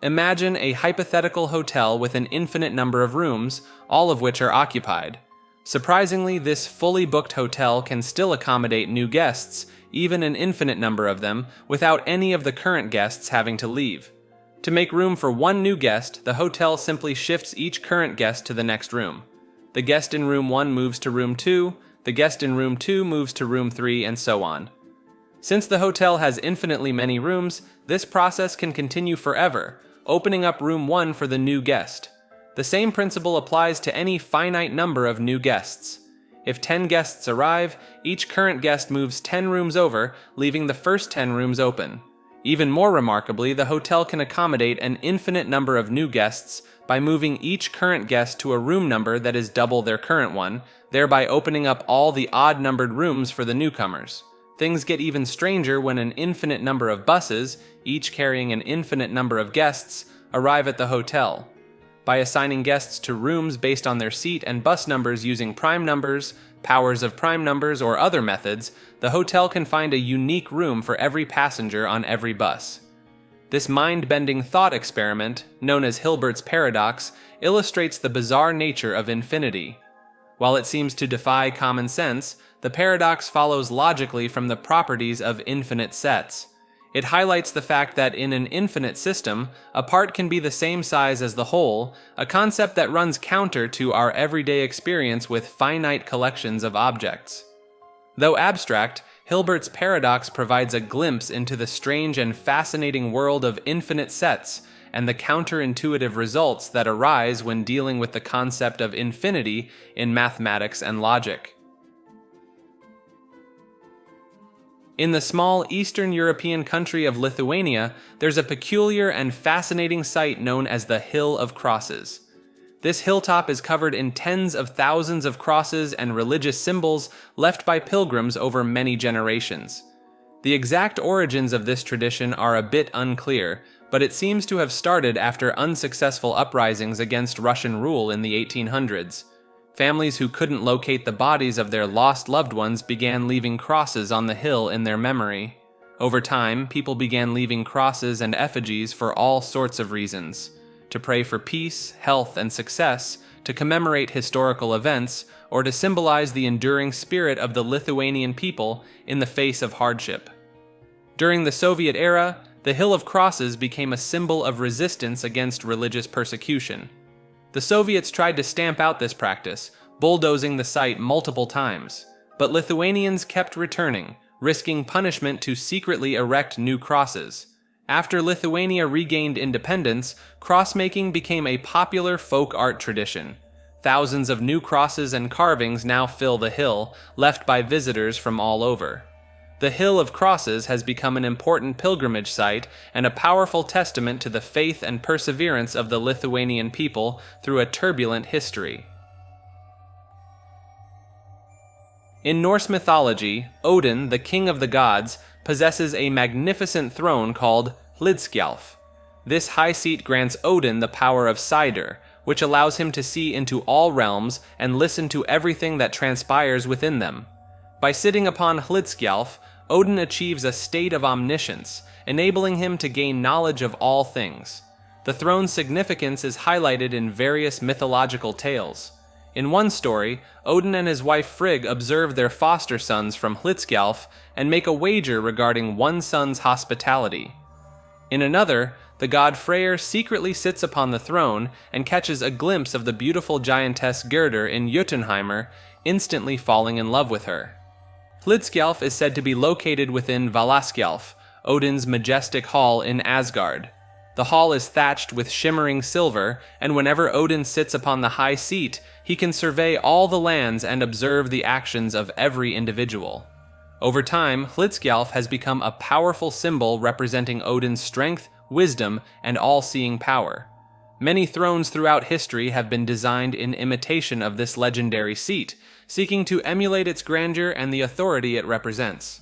[SPEAKER 1] Imagine a hypothetical hotel with an infinite number of rooms, all of which are occupied. Surprisingly, this fully booked hotel can still accommodate new guests, even an infinite number of them, without any of the current guests having to leave. To make room for one new guest, the hotel simply shifts each current guest to the next room. The guest in room 1 moves to room 2, the guest in room 2 moves to room 3, and so on. Since the hotel has infinitely many rooms, this process can continue forever, opening up room 1 for the new guest. The same principle applies to any finite number of new guests. If 10 guests arrive, each current guest moves 10 rooms over, leaving the first 10 rooms open. Even more remarkably, the hotel can accommodate an infinite number of new guests by moving each current guest to a room number that is double their current one, thereby opening up all the odd-numbered rooms for the newcomers. Things get even stranger when an infinite number of buses, each carrying an infinite number of guests, arrive at the hotel. By assigning guests to rooms based on their seat and bus numbers using prime numbers, powers of prime numbers, or other methods, the hotel can find a unique room for every passenger on every bus. This mind-bending thought experiment, known as Hilbert's paradox, illustrates the bizarre nature of infinity. While it seems to defy common sense, the paradox follows logically from the properties of infinite sets. It highlights the fact that in an infinite system, a part can be the same size as the whole, a concept that runs counter to our everyday experience with finite collections of objects. Though abstract, Hilbert's paradox provides a glimpse into the strange and fascinating world of infinite sets and the counterintuitive results that arise when dealing with the concept of infinity in mathematics and logic. In the small Eastern European country of Lithuania, there's a peculiar and fascinating site known as the Hill of Crosses. This hilltop is covered in tens of thousands of crosses and religious symbols left by pilgrims over many generations. The exact origins of this tradition are a bit unclear, but it seems to have started after unsuccessful uprisings against Russian rule in the 1800s. Families who couldn't locate the bodies of their lost loved ones began leaving crosses on the hill in their memory. Over time, people began leaving crosses and effigies for all sorts of reasons: to pray for peace, health, and success, to commemorate historical events, or to symbolize the enduring spirit of the Lithuanian people in the face of hardship. During the Soviet era, the Hill of Crosses became a symbol of resistance against religious persecution. The Soviets tried to stamp out this practice, bulldozing the site multiple times. But Lithuanians kept returning, risking punishment to secretly erect new crosses. After Lithuania regained independence, cross-making became a popular folk art tradition. Thousands of new crosses and carvings now fill the hill, left by visitors from all over. The Hill of Crosses has become an important pilgrimage site and a powerful testament to the faith and perseverance of the Lithuanian people through a turbulent history. In Norse mythology, Odin, the king of the gods, possesses a magnificent throne called Hlidskjalf. This high seat grants Odin the power of Sidr, which allows him to see into all realms and listen to everything that transpires within them. By sitting upon Hlidskjalf, Odin achieves a state of omniscience, enabling him to gain knowledge of all things. The throne's significance is highlighted in various mythological tales. In one story, Odin and his wife Frigg observe their foster sons from Hlidskjalf and make a wager regarding one son's hospitality. In another, the god Freyr secretly sits upon the throne and catches a glimpse of the beautiful giantess Gerdur in Jotunheimer, instantly falling in love with her. Hlidskjalf is said to be located within Valaskjalf, Odin's majestic hall in Asgard. The hall is thatched with shimmering silver, and whenever Odin sits upon the high seat, he can survey all the lands and observe the actions of every individual. Over time, Hlidskjalf has become a powerful symbol representing Odin's strength, wisdom, and all-seeing power. Many thrones throughout history have been designed in imitation of this legendary seat, seeking to emulate its grandeur and the authority it represents.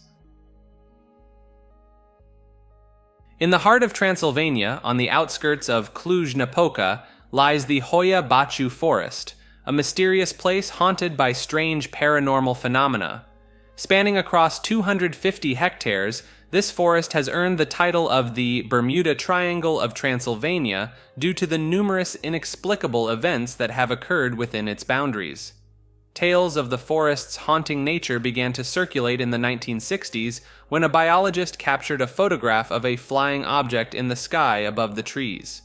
[SPEAKER 1] In the heart of Transylvania, on the outskirts of Cluj-Napoca, lies the Hoia Baciu Forest, a mysterious place haunted by strange paranormal phenomena. Spanning across 250 hectares, this forest has earned the title of the Bermuda Triangle of Transylvania due to the numerous inexplicable events that have occurred within its boundaries. Tales of the forest's haunting nature began to circulate in the 1960s when a biologist captured a photograph of a flying object in the sky above the trees.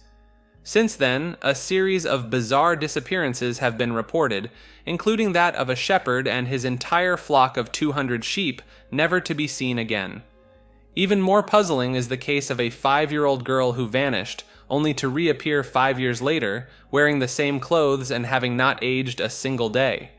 [SPEAKER 1] Since then, a series of bizarre disappearances have been reported, including that of a shepherd and his entire flock of 200 sheep, never to be seen again. Even more puzzling is the case of a 5-year-old girl who vanished, only to reappear 5 years later, wearing the same clothes and having not aged a single day.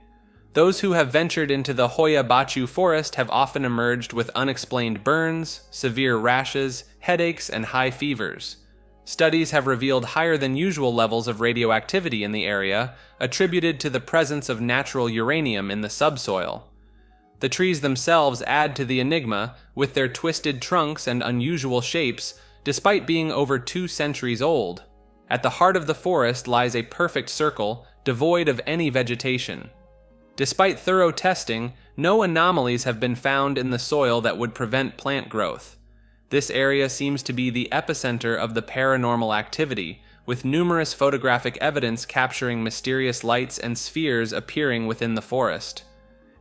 [SPEAKER 1] Those who have ventured into the Hoia Baciu forest have often emerged with unexplained burns, severe rashes, headaches, and high fevers. Studies have revealed higher than usual levels of radioactivity in the area, attributed to the presence of natural uranium in the subsoil. The trees themselves add to the enigma, with their twisted trunks and unusual shapes, despite being over 2 centuries old. At the heart of the forest lies a perfect circle, devoid of any vegetation. Despite thorough testing, no anomalies have been found in the soil that would prevent plant growth. This area seems to be the epicenter of the paranormal activity, with numerous photographic evidence capturing mysterious lights and spheres appearing within the forest.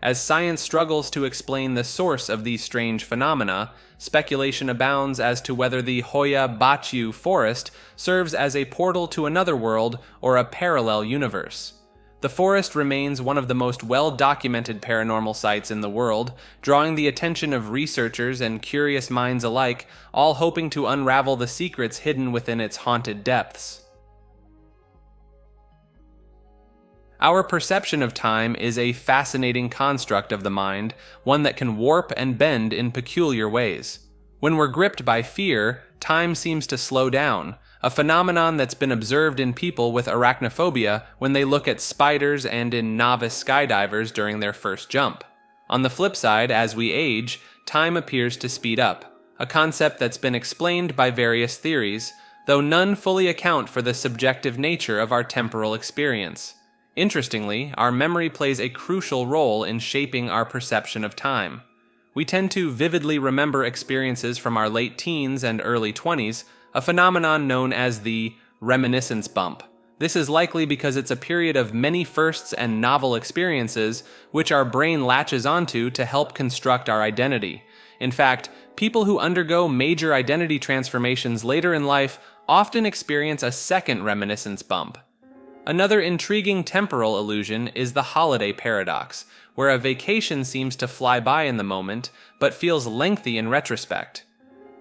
[SPEAKER 1] As science struggles to explain the source of these strange phenomena, speculation abounds as to whether the Hoia Baciu forest serves as a portal to another world or a parallel universe. The forest remains one of the most well-documented paranormal sites in the world, drawing the attention of researchers and curious minds alike, all hoping to unravel the secrets hidden within its haunted depths. Our perception of time is a fascinating construct of the mind, one that can warp and bend in peculiar ways. When we're gripped by fear, time seems to slow down, a phenomenon that's been observed in people with arachnophobia when they look at spiders and in novice skydivers during their first jump. On the flip side, as we age, time appears to speed up, a concept that's been explained by various theories, though none fully account for the subjective nature of our temporal experience. Interestingly, our memory plays a crucial role in shaping our perception of time. We tend to vividly remember experiences from our late teens and early 20s, a phenomenon known as the reminiscence bump. This is likely because it's a period of many firsts and novel experiences which our brain latches onto to help construct our identity. In fact, people who undergo major identity transformations later in life often experience a second reminiscence bump. Another intriguing temporal illusion is the holiday paradox, where a vacation seems to fly by in the moment, but feels lengthy in retrospect.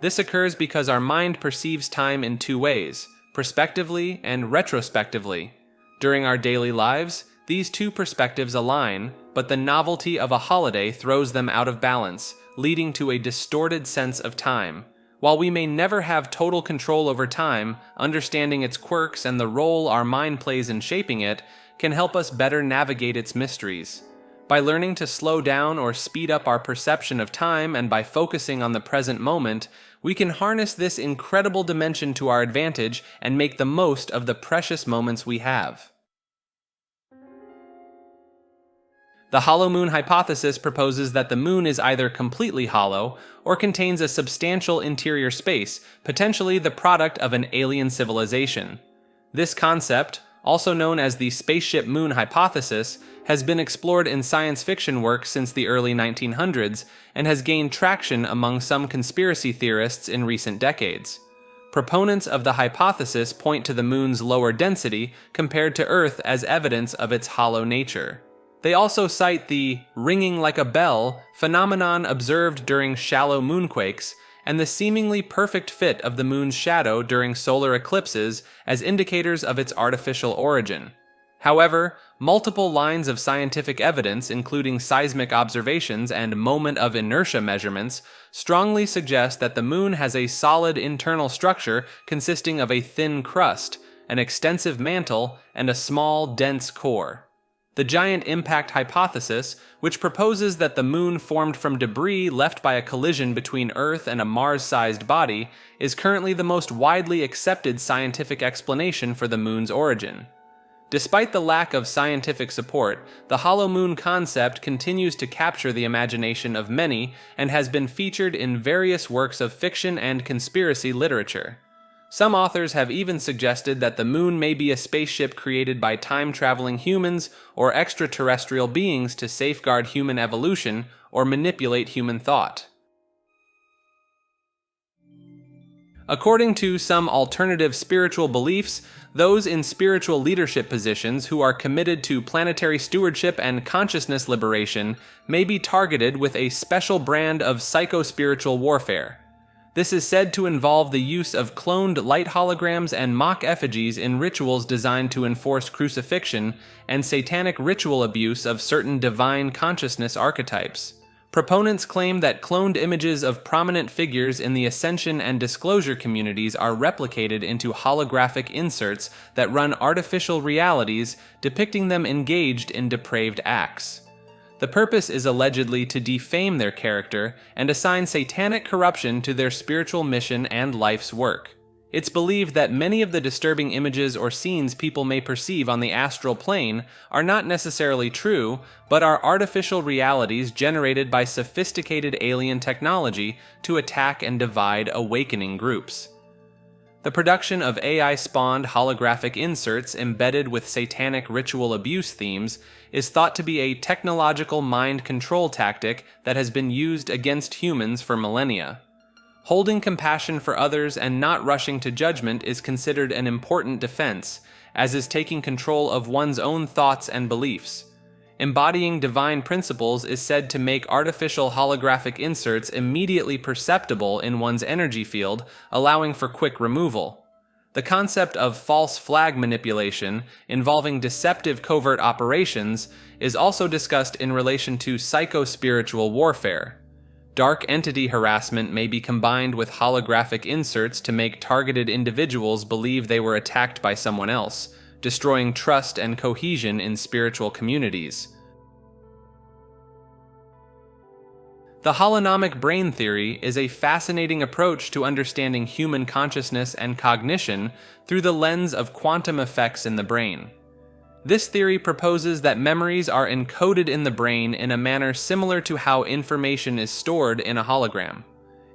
[SPEAKER 1] This occurs because our mind perceives time in two ways, prospectively and retrospectively. During our daily lives, these two perspectives align, but the novelty of a holiday throws them out of balance, leading to a distorted sense of time. While we may never have total control over time, understanding its quirks and the role our mind plays in shaping it can help us better navigate its mysteries. By learning to slow down or speed up our perception of time and by focusing on the present moment, we can harness this incredible dimension to our advantage and make the most of the precious moments we have. The hollow moon hypothesis proposes that the moon is either completely hollow or contains a substantial interior space, potentially the product of an alien civilization. This concept, also known as the spaceship moon hypothesis, has been explored in science fiction work since the early 1900s and has gained traction among some conspiracy theorists in recent decades. Proponents of the hypothesis point to the moon's lower density compared to Earth as evidence of its hollow nature. They also cite the ringing like a bell phenomenon observed during shallow moonquakes and the seemingly perfect fit of the moon's shadow during solar eclipses as indicators of its artificial origin. However, multiple lines of scientific evidence, including seismic observations and moment of inertia measurements, strongly suggest that the moon has a solid internal structure consisting of a thin crust, an extensive mantle, and a small, dense core. The giant impact hypothesis, which proposes that the moon formed from debris left by a collision between Earth and a Mars-sized body, is currently the most widely accepted scientific explanation for the moon's origin. Despite the lack of scientific support, the hollow moon concept continues to capture the imagination of many and has been featured in various works of fiction and conspiracy literature. Some authors have even suggested that the moon may be a spaceship created by time-traveling humans or extraterrestrial beings to safeguard human evolution or manipulate human thought. According to some alternative spiritual beliefs, those in spiritual leadership positions who are committed to planetary stewardship and consciousness liberation may be targeted with a special brand of psycho-spiritual warfare. This is said to involve the use of cloned light holograms and mock effigies in rituals designed to enforce crucifixion and satanic ritual abuse of certain divine consciousness archetypes. Proponents claim that cloned images of prominent figures in the Ascension and Disclosure communities are replicated into holographic inserts that run artificial realities depicting them engaged in depraved acts. The purpose is allegedly to defame their character and assign satanic corruption to their spiritual mission and life's work. It's believed that many of the disturbing images or scenes people may perceive on the astral plane are not necessarily true, but are artificial realities generated by sophisticated alien technology to attack and divide awakening groups. The production of AI-spawned holographic inserts embedded with satanic ritual abuse themes is thought to be a technological mind control tactic that has been used against humans for millennia. Holding compassion for others and not rushing to judgment is considered an important defense, as is taking control of one's own thoughts and beliefs. Embodying divine principles is said to make artificial holographic inserts immediately perceptible in one's energy field, allowing for quick removal. The concept of false flag manipulation, involving deceptive covert operations, is also discussed in relation to psycho-spiritual warfare. Dark entity harassment may be combined with holographic inserts to make targeted individuals believe they were attacked by someone else, destroying trust and cohesion in spiritual communities. The holonomic brain theory is a fascinating approach to understanding human consciousness and cognition through the lens of quantum effects in the brain. This theory proposes that memories are encoded in the brain in a manner similar to how information is stored in a hologram.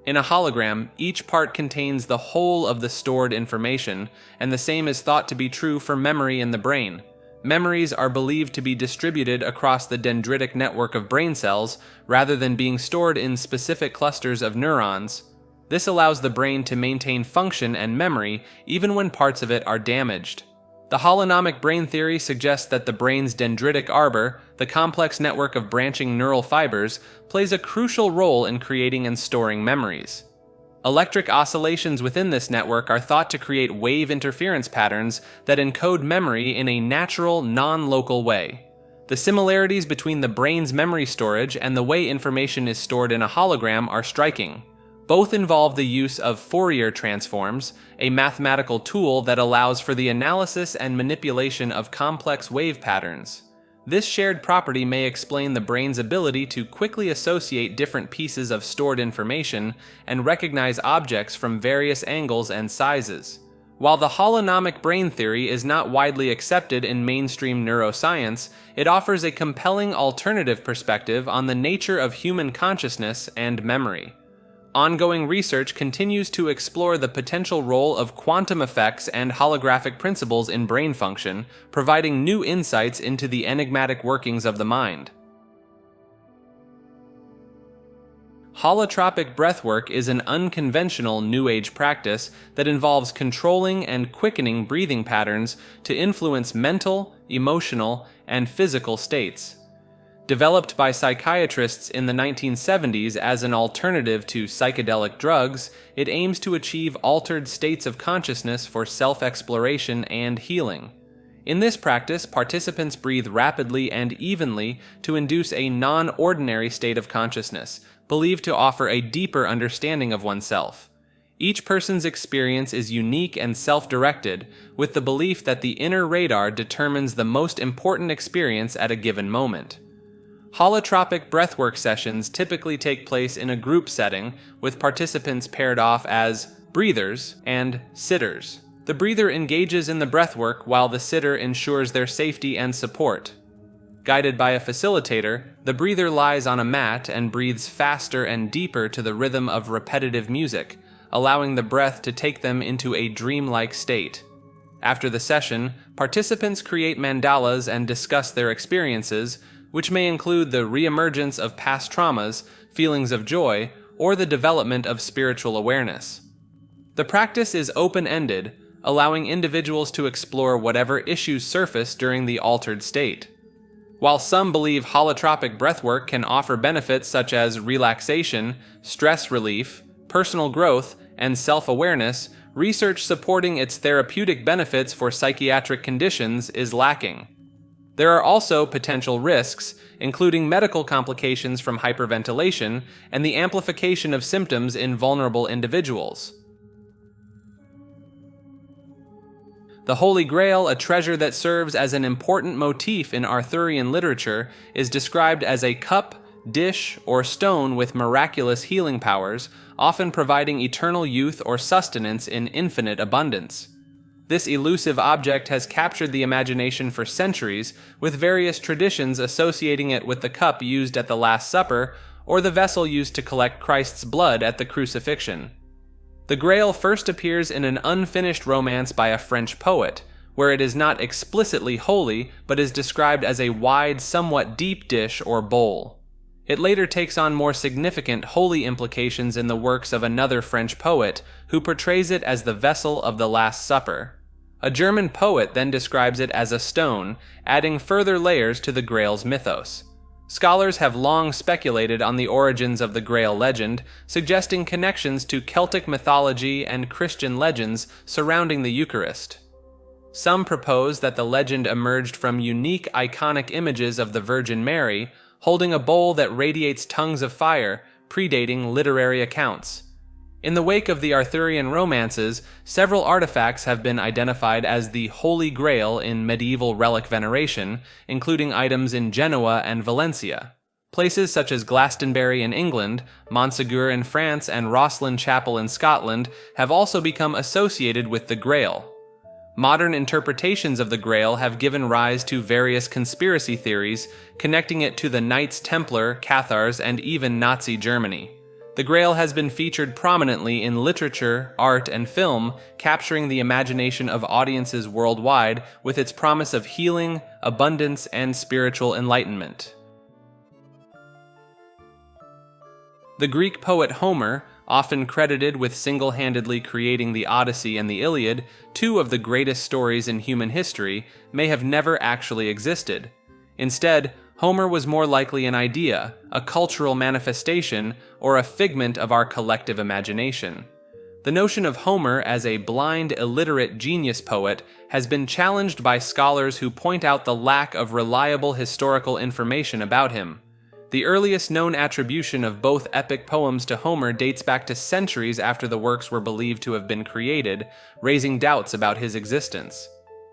[SPEAKER 1] In a hologram, each part contains the whole of the stored information, and the same is thought to be true for memory in the brain. Memories are believed to be distributed across the dendritic network of brain cells, rather than being stored in specific clusters of neurons. This allows the brain to maintain function and memory even when parts of it are damaged. The holonomic brain theory suggests that the brain's dendritic arbor, the complex network of branching neural fibers, plays a crucial role in creating and storing memories. Electric oscillations within this network are thought to create wave interference patterns that encode memory in a natural, non-local way. The similarities between the brain's memory storage and the way information is stored in a hologram are striking. Both involve the use of Fourier transforms, a mathematical tool that allows for the analysis and manipulation of complex wave patterns. This shared property may explain the brain's ability to quickly associate different pieces of stored information and recognize objects from various angles and sizes. While the holonomic brain theory is not widely accepted in mainstream neuroscience, it offers a compelling alternative perspective on the nature of human consciousness and memory. Ongoing research continues to explore the potential role of quantum effects and holographic principles in brain function, providing new insights into the enigmatic workings of the mind. Holotropic breathwork is an unconventional New Age practice that involves controlling and quickening breathing patterns to influence mental, emotional, and physical states. Developed by psychiatrists in the 1970s as an alternative to psychedelic drugs, it aims to achieve altered states of consciousness for self-exploration and healing. In this practice, participants breathe rapidly and evenly to induce a non-ordinary state of consciousness, believed to offer a deeper understanding of oneself. Each person's experience is unique and self-directed, with the belief that the inner radar determines the most important experience at a given moment. Holotropic breathwork sessions typically take place in a group setting, with participants paired off as breathers and sitters. The breather engages in the breathwork while the sitter ensures their safety and support. Guided by a facilitator, the breather lies on a mat and breathes faster and deeper to the rhythm of repetitive music, allowing the breath to take them into a dreamlike state. After the session, participants create mandalas and discuss their experiences, which may include the reemergence of past traumas, feelings of joy, or the development of spiritual awareness. The practice is open-ended, allowing individuals to explore whatever issues surface during the altered state. While some believe holotropic breathwork can offer benefits such as relaxation, stress relief, personal growth, and self-awareness, research supporting its therapeutic benefits for psychiatric conditions is lacking. There are also potential risks, including medical complications from hyperventilation and the amplification of symptoms in vulnerable individuals. The Holy Grail, a treasure that serves as an important motif in Arthurian literature, is described as a cup, dish, or stone with miraculous healing powers, often providing eternal youth or sustenance in infinite abundance. This elusive object has captured the imagination for centuries, with various traditions associating it with the cup used at the Last Supper or the vessel used to collect Christ's blood at the crucifixion. The Grail first appears in an unfinished romance by a French poet, where it is not explicitly holy, but is described as a wide, somewhat deep dish or bowl. It later takes on more significant holy implications in the works of another French poet, who portrays it as the vessel of the Last Supper. A German poet then describes it as a stone, adding further layers to the Grail's mythos. Scholars have long speculated on the origins of the Grail legend, suggesting connections to Celtic mythology and Christian legends surrounding the Eucharist. Some propose that the legend emerged from unique iconic images of the Virgin Mary, holding a bowl that radiates tongues of fire, predating literary accounts. In the wake of the Arthurian romances, several artifacts have been identified as the Holy Grail in medieval relic veneration, including items in Genoa and Valencia. Places such as Glastonbury in England, Montségur in France, and Rosslyn Chapel in Scotland have also become associated with the Grail. Modern interpretations of the Grail have given rise to various conspiracy theories, connecting it to the Knights Templar, Cathars, and even Nazi Germany. The Grail has been featured prominently in literature, art, and film, capturing the imagination of audiences worldwide with its promise of healing, abundance, and spiritual enlightenment. The Greek poet Homer, Often credited with single-handedly creating the Odyssey and the Iliad, two of the greatest stories in human history, may have never actually existed. Instead, Homer was more likely an idea, a cultural manifestation, or a figment of our collective imagination. The notion of Homer as a blind, illiterate genius poet has been challenged by scholars who point out the lack of reliable historical information about him. The earliest known attribution of both epic poems to Homer dates back to centuries after the works were believed to have been created, raising doubts about his existence.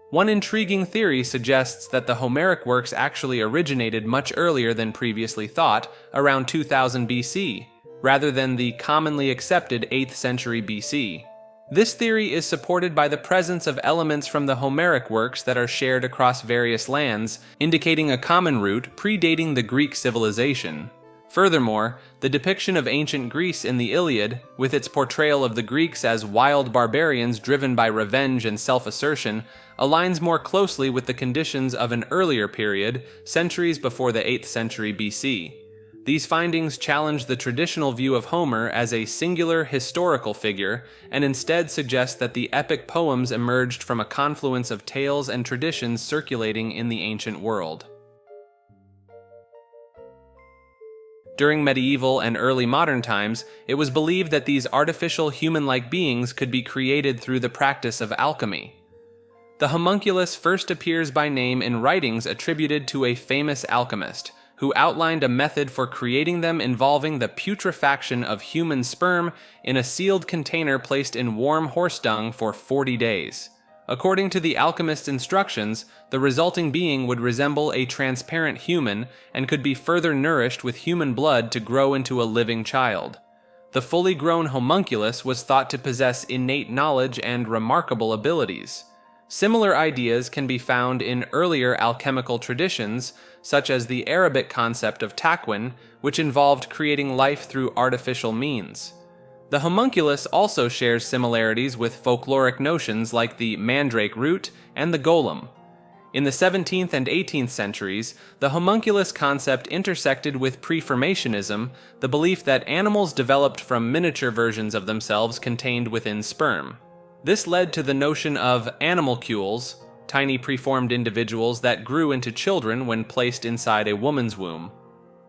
[SPEAKER 1] One intriguing theory suggests that the Homeric works actually originated much earlier than previously thought, around 2000 BC, rather than the commonly accepted 8th century BC. This theory is supported by the presence of elements from the Homeric works that are shared across various lands, indicating a common root predating the Greek civilization. Furthermore, the depiction of ancient Greece in the Iliad, with its portrayal of the Greeks as wild barbarians driven by revenge and self-assertion, aligns more closely with the conditions of an earlier period, centuries before the 8th century BC. These findings challenge the traditional view of Homer as a singular historical figure, and instead suggest that the epic poems emerged from a confluence of tales and traditions circulating in the ancient world. During medieval and early modern times, it was believed that these artificial human-like beings could be created through the practice of alchemy. The homunculus first appears by name in writings attributed to a famous alchemist, who outlined a method for creating them involving the putrefaction of human sperm in a sealed container placed in warm horse dung for 40 days. According to the alchemist's instructions, the resulting being would resemble a transparent human and could be further nourished with human blood to grow into a living child. The fully grown homunculus was thought to possess innate knowledge and remarkable abilities. Similar ideas can be found in earlier alchemical traditions, such as the Arabic concept of takwin, which involved creating life through artificial means. The homunculus also shares similarities with folkloric notions like the mandrake root and the golem. In the 17th and 18th centuries, the homunculus concept intersected with preformationism, the belief that animals developed from miniature versions of themselves contained within sperm. This led to the notion of animalcules, tiny preformed individuals that grew into children when placed inside a woman's womb.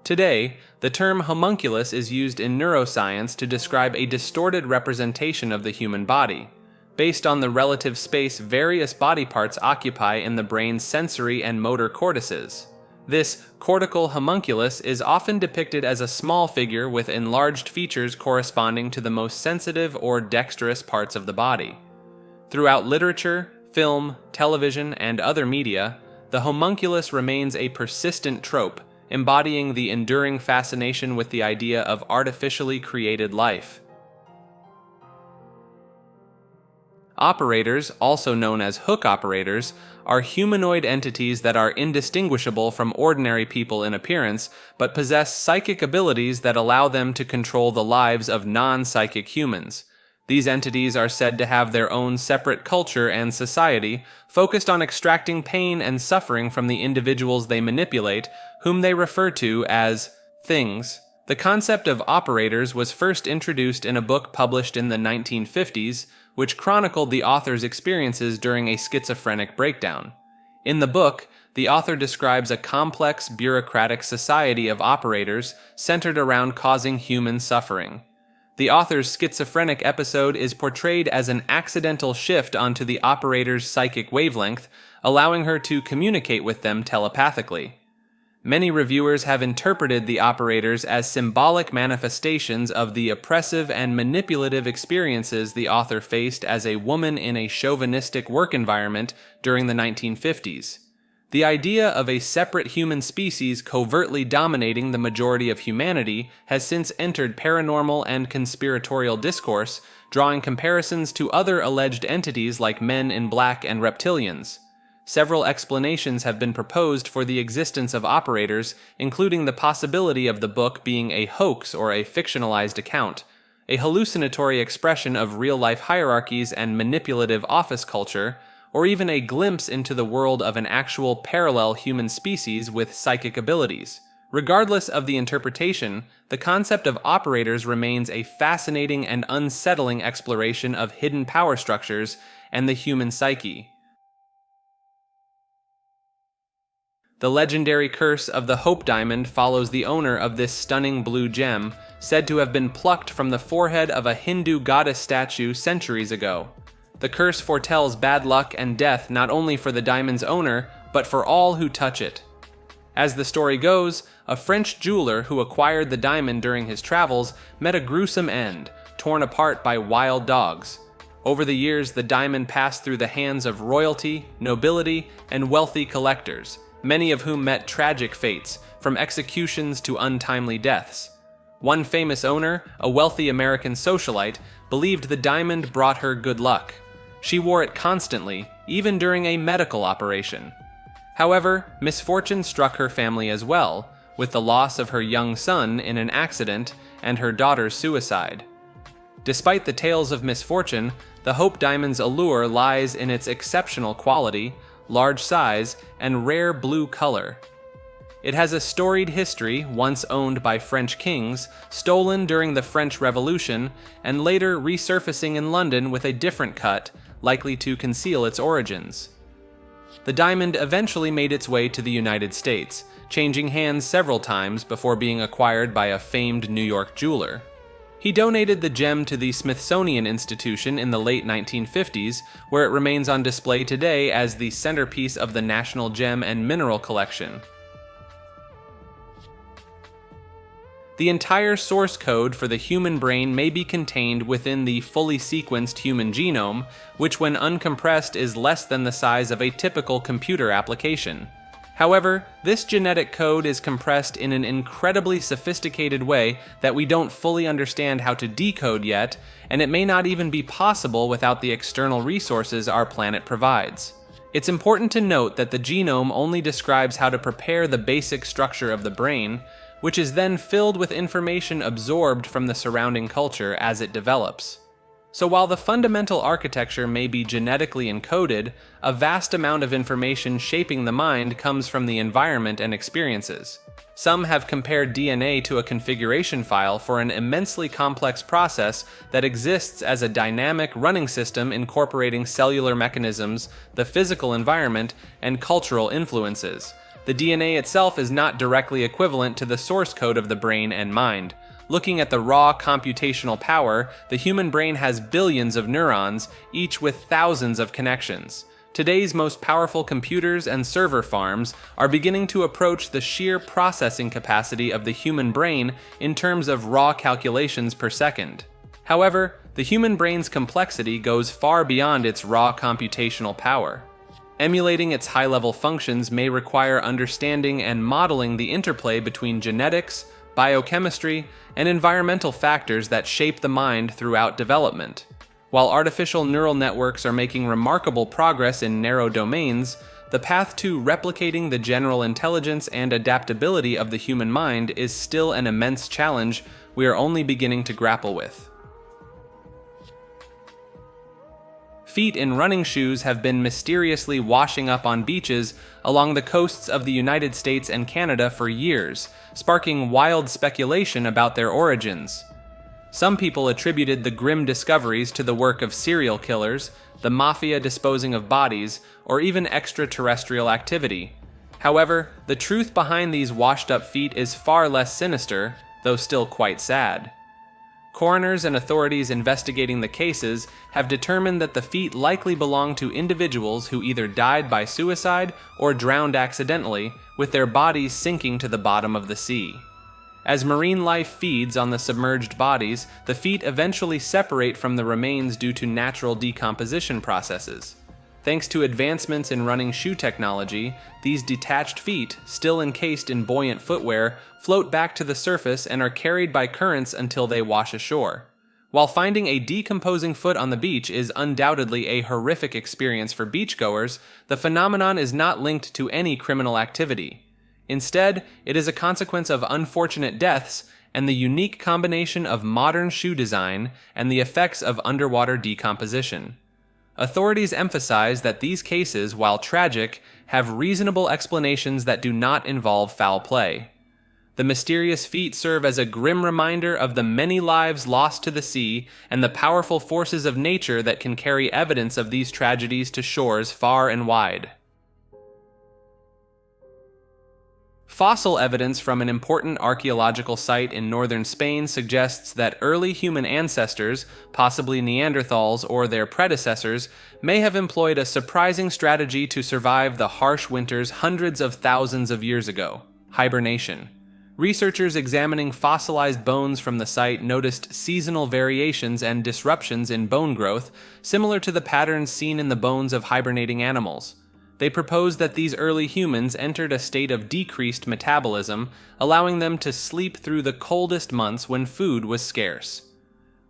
[SPEAKER 1] Today, the term homunculus is used in neuroscience to describe a distorted representation of the human body, based on the relative space various body parts occupy in the brain's sensory and motor cortices. This cortical homunculus is often depicted as a small figure with enlarged features corresponding to the most sensitive or dexterous parts of the body. Throughout literature, film, television, and other media, the homunculus remains a persistent trope, embodying the enduring fascination with the idea of artificially created life. Operators, also known as hook operators, are humanoid entities that are indistinguishable from ordinary people in appearance, but possess psychic abilities that allow them to control the lives of non-psychic humans. These entities are said to have their own separate culture and society, focused on extracting pain and suffering from the individuals they manipulate, whom they refer to as things. The concept of operators was first introduced in a book published in the 1950s, which chronicled the author's experiences during a schizophrenic breakdown. In the book, the author describes a complex bureaucratic society of operators centered around causing human suffering. The author's schizophrenic episode is portrayed as an accidental shift onto the operator's psychic wavelength, allowing her to communicate with them telepathically. Many reviewers have interpreted the operators as symbolic manifestations of the oppressive and manipulative experiences the author faced as a woman in a chauvinistic work environment during the 1950s. The idea of a separate human species covertly dominating the majority of humanity has since entered paranormal and conspiratorial discourse, drawing comparisons to other alleged entities like men in black and reptilians. Several explanations have been proposed for the existence of operators, including the possibility of the book being a hoax or a fictionalized account, a hallucinatory expression of real-life hierarchies and manipulative office culture, or even a glimpse into the world of an actual parallel human species with psychic abilities, Regardless of the interpretation, the concept of operators remains a fascinating and unsettling exploration of hidden power structures and the human psyche. The legendary curse of the Hope Diamond follows the owner of this stunning blue gem, said to have been plucked from the forehead of a Hindu goddess statue centuries ago. The curse foretells bad luck and death not only for the diamond's owner, but for all who touch it. As the story goes, a French jeweler who acquired the diamond during his travels met a gruesome end, torn apart by wild dogs. Over the years, the diamond passed through the hands of royalty, nobility, and wealthy collectors, many of whom met tragic fates, from executions to untimely deaths. One famous owner, a wealthy American socialite, believed the diamond brought her good luck. She wore it constantly, even during a medical operation. However, misfortune struck her family as well, with the loss of her young son in an accident and her daughter's suicide. Despite the tales of misfortune, the Hope Diamond's allure lies in its exceptional quality, large size, and rare blue color. It has a storied history, once owned by French kings, stolen during the French Revolution, and later resurfacing in London with a different cut, likely to conceal its origins. The diamond eventually made its way to the United States, changing hands several times before being acquired by a famed New York jeweler. He donated the gem to the Smithsonian Institution in the late 1950s, where it remains on display today as the centerpiece of the National Gem and Mineral Collection. The entire source code for the human brain may be contained within the fully sequenced human genome, which when uncompressed is less than the size of a typical computer application. However, this genetic code is compressed in an incredibly sophisticated way that we don't fully understand how to decode yet, and it may not even be possible without the external resources our planet provides. It's important to note that the genome only describes how to prepare the basic structure of the brain, which is then filled with information absorbed from the surrounding culture as it develops. So while the fundamental architecture may be genetically encoded, a vast amount of information shaping the mind comes from the environment and experiences. Some have compared DNA to a configuration file for an immensely complex process that exists as a dynamic running system incorporating cellular mechanisms, the physical environment, and cultural influences. The DNA itself is not directly equivalent to the source code of the brain and mind. Looking at the raw computational power, the human brain has billions of neurons, each with thousands of connections. Today's most powerful computers and server farms are beginning to approach the sheer processing capacity of the human brain in terms of raw calculations per second. However, the human brain's complexity goes far beyond its raw computational power. Emulating its high-level functions may require understanding and modeling the interplay between genetics, biochemistry, and environmental factors that shape the mind throughout development. While artificial neural networks are making remarkable progress in narrow domains, the path to replicating the general intelligence and adaptability of the human mind is still an immense challenge we are only beginning to grapple with. Feet in running shoes have been mysteriously washing up on beaches along the coasts of the United States and Canada for years, sparking wild speculation about their origins. Some people attributed the grim discoveries to the work of serial killers, the mafia disposing of bodies, or even extraterrestrial activity. However, the truth behind these washed-up feet is far less sinister, though still quite sad. Coroners and authorities investigating the cases have determined that the feet likely belong to individuals who either died by suicide or drowned accidentally, with their bodies sinking to the bottom of the sea. As marine life feeds on the submerged bodies, the feet eventually separate from the remains due to natural decomposition processes. Thanks to advancements in running shoe technology, these detached feet, still encased in buoyant footwear, float back to the surface and are carried by currents until they wash ashore. While finding a decomposing foot on the beach is undoubtedly a horrific experience for beachgoers, the phenomenon is not linked to any criminal activity. Instead, it is a consequence of unfortunate deaths and the unique combination of modern shoe design and the effects of underwater decomposition. Authorities emphasize that these cases, while tragic, have reasonable explanations that do not involve foul play. The mysterious feat serve as a grim reminder of the many lives lost to the sea and the powerful forces of nature that can carry evidence of these tragedies to shores far and wide. Fossil evidence from an important archaeological site in northern Spain suggests that early human ancestors, possibly Neanderthals or their predecessors, may have employed a surprising strategy to survive the harsh winters hundreds of thousands of years ago: hibernation. Researchers examining fossilized bones from the site noticed seasonal variations and disruptions in bone growth, similar to the patterns seen in the bones of hibernating animals. They proposed that these early humans entered a state of decreased metabolism, allowing them to sleep through the coldest months when food was scarce.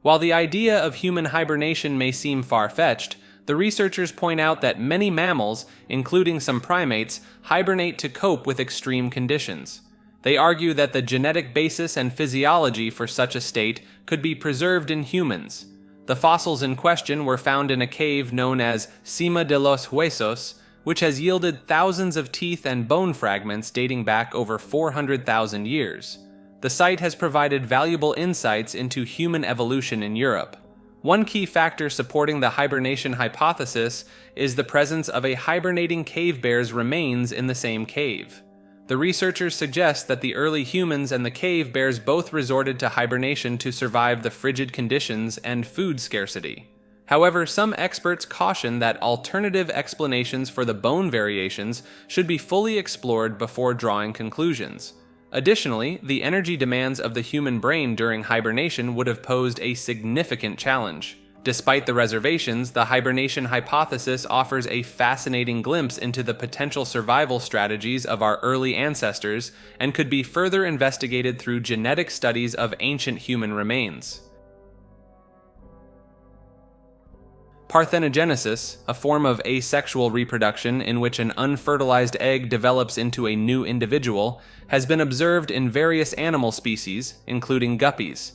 [SPEAKER 1] While the idea of human hibernation may seem far-fetched, the researchers point out that many mammals, including some primates, hibernate to cope with extreme conditions. They argue that the genetic basis and physiology for such a state could be preserved in humans. The fossils in question were found in a cave known as Cima de los Huesos, which has yielded thousands of teeth and bone fragments dating back over 400,000 years. The site has provided valuable insights into human evolution in Europe. One key factor supporting the hibernation hypothesis is the presence of a hibernating cave bear's remains in the same cave. The researchers suggest that the early humans and the cave bears both resorted to hibernation to survive the frigid conditions and food scarcity. However, some experts caution that alternative explanations for the bone variations should be fully explored before drawing conclusions. Additionally, the energy demands of the human brain during hibernation would have posed a significant challenge. Despite the reservations, the hibernation hypothesis offers a fascinating glimpse into the potential survival strategies of our early ancestors and could be further investigated through genetic studies of ancient human remains. Parthenogenesis, a form of asexual reproduction in which an unfertilized egg develops into a new individual, has been observed in various animal species, including guppies.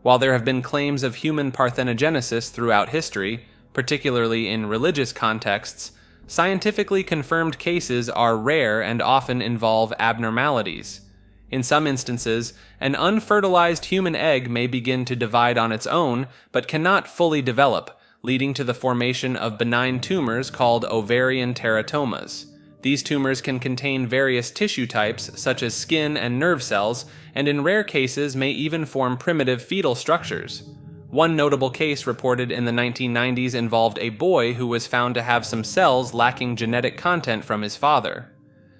[SPEAKER 1] While there have been claims of human parthenogenesis throughout history, particularly in religious contexts, scientifically confirmed cases are rare and often involve abnormalities. In some instances, an unfertilized human egg may begin to divide on its own, but cannot fully develop, leading to the formation of benign tumors called ovarian teratomas. These tumors can contain various tissue types, such as skin and nerve cells, and in rare cases may even form primitive fetal structures. One notable case reported in the 1990s involved a boy who was found to have some cells lacking genetic content from his father.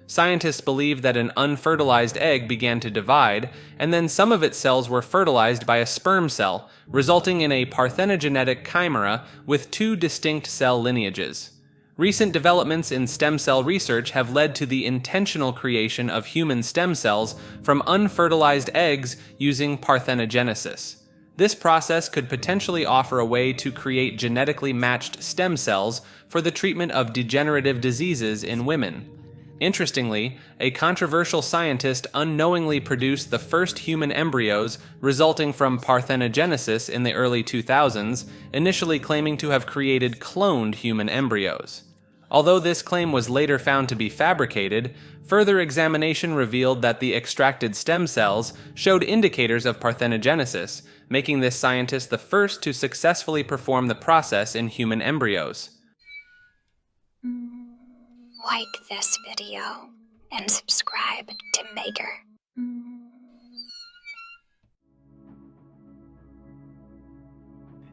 [SPEAKER 1] Scientists believe that an unfertilized egg began to divide, and then some of its cells were fertilized by a sperm cell, resulting in a parthenogenetic chimera with two distinct cell lineages. Recent developments in stem cell research have led to the intentional creation of human stem cells from unfertilized eggs using parthenogenesis. This process could potentially offer a way to create genetically matched stem cells for the treatment of degenerative diseases in women. Interestingly, a controversial scientist unknowingly produced the first human embryos resulting from parthenogenesis in the early 2000s, initially claiming to have created cloned human embryos. Although this claim was later found to be fabricated, further examination revealed that the extracted stem cells showed indicators of parthenogenesis, making this scientist the first to successfully perform the process in human embryos.
[SPEAKER 4] Like this video and subscribe to Maker.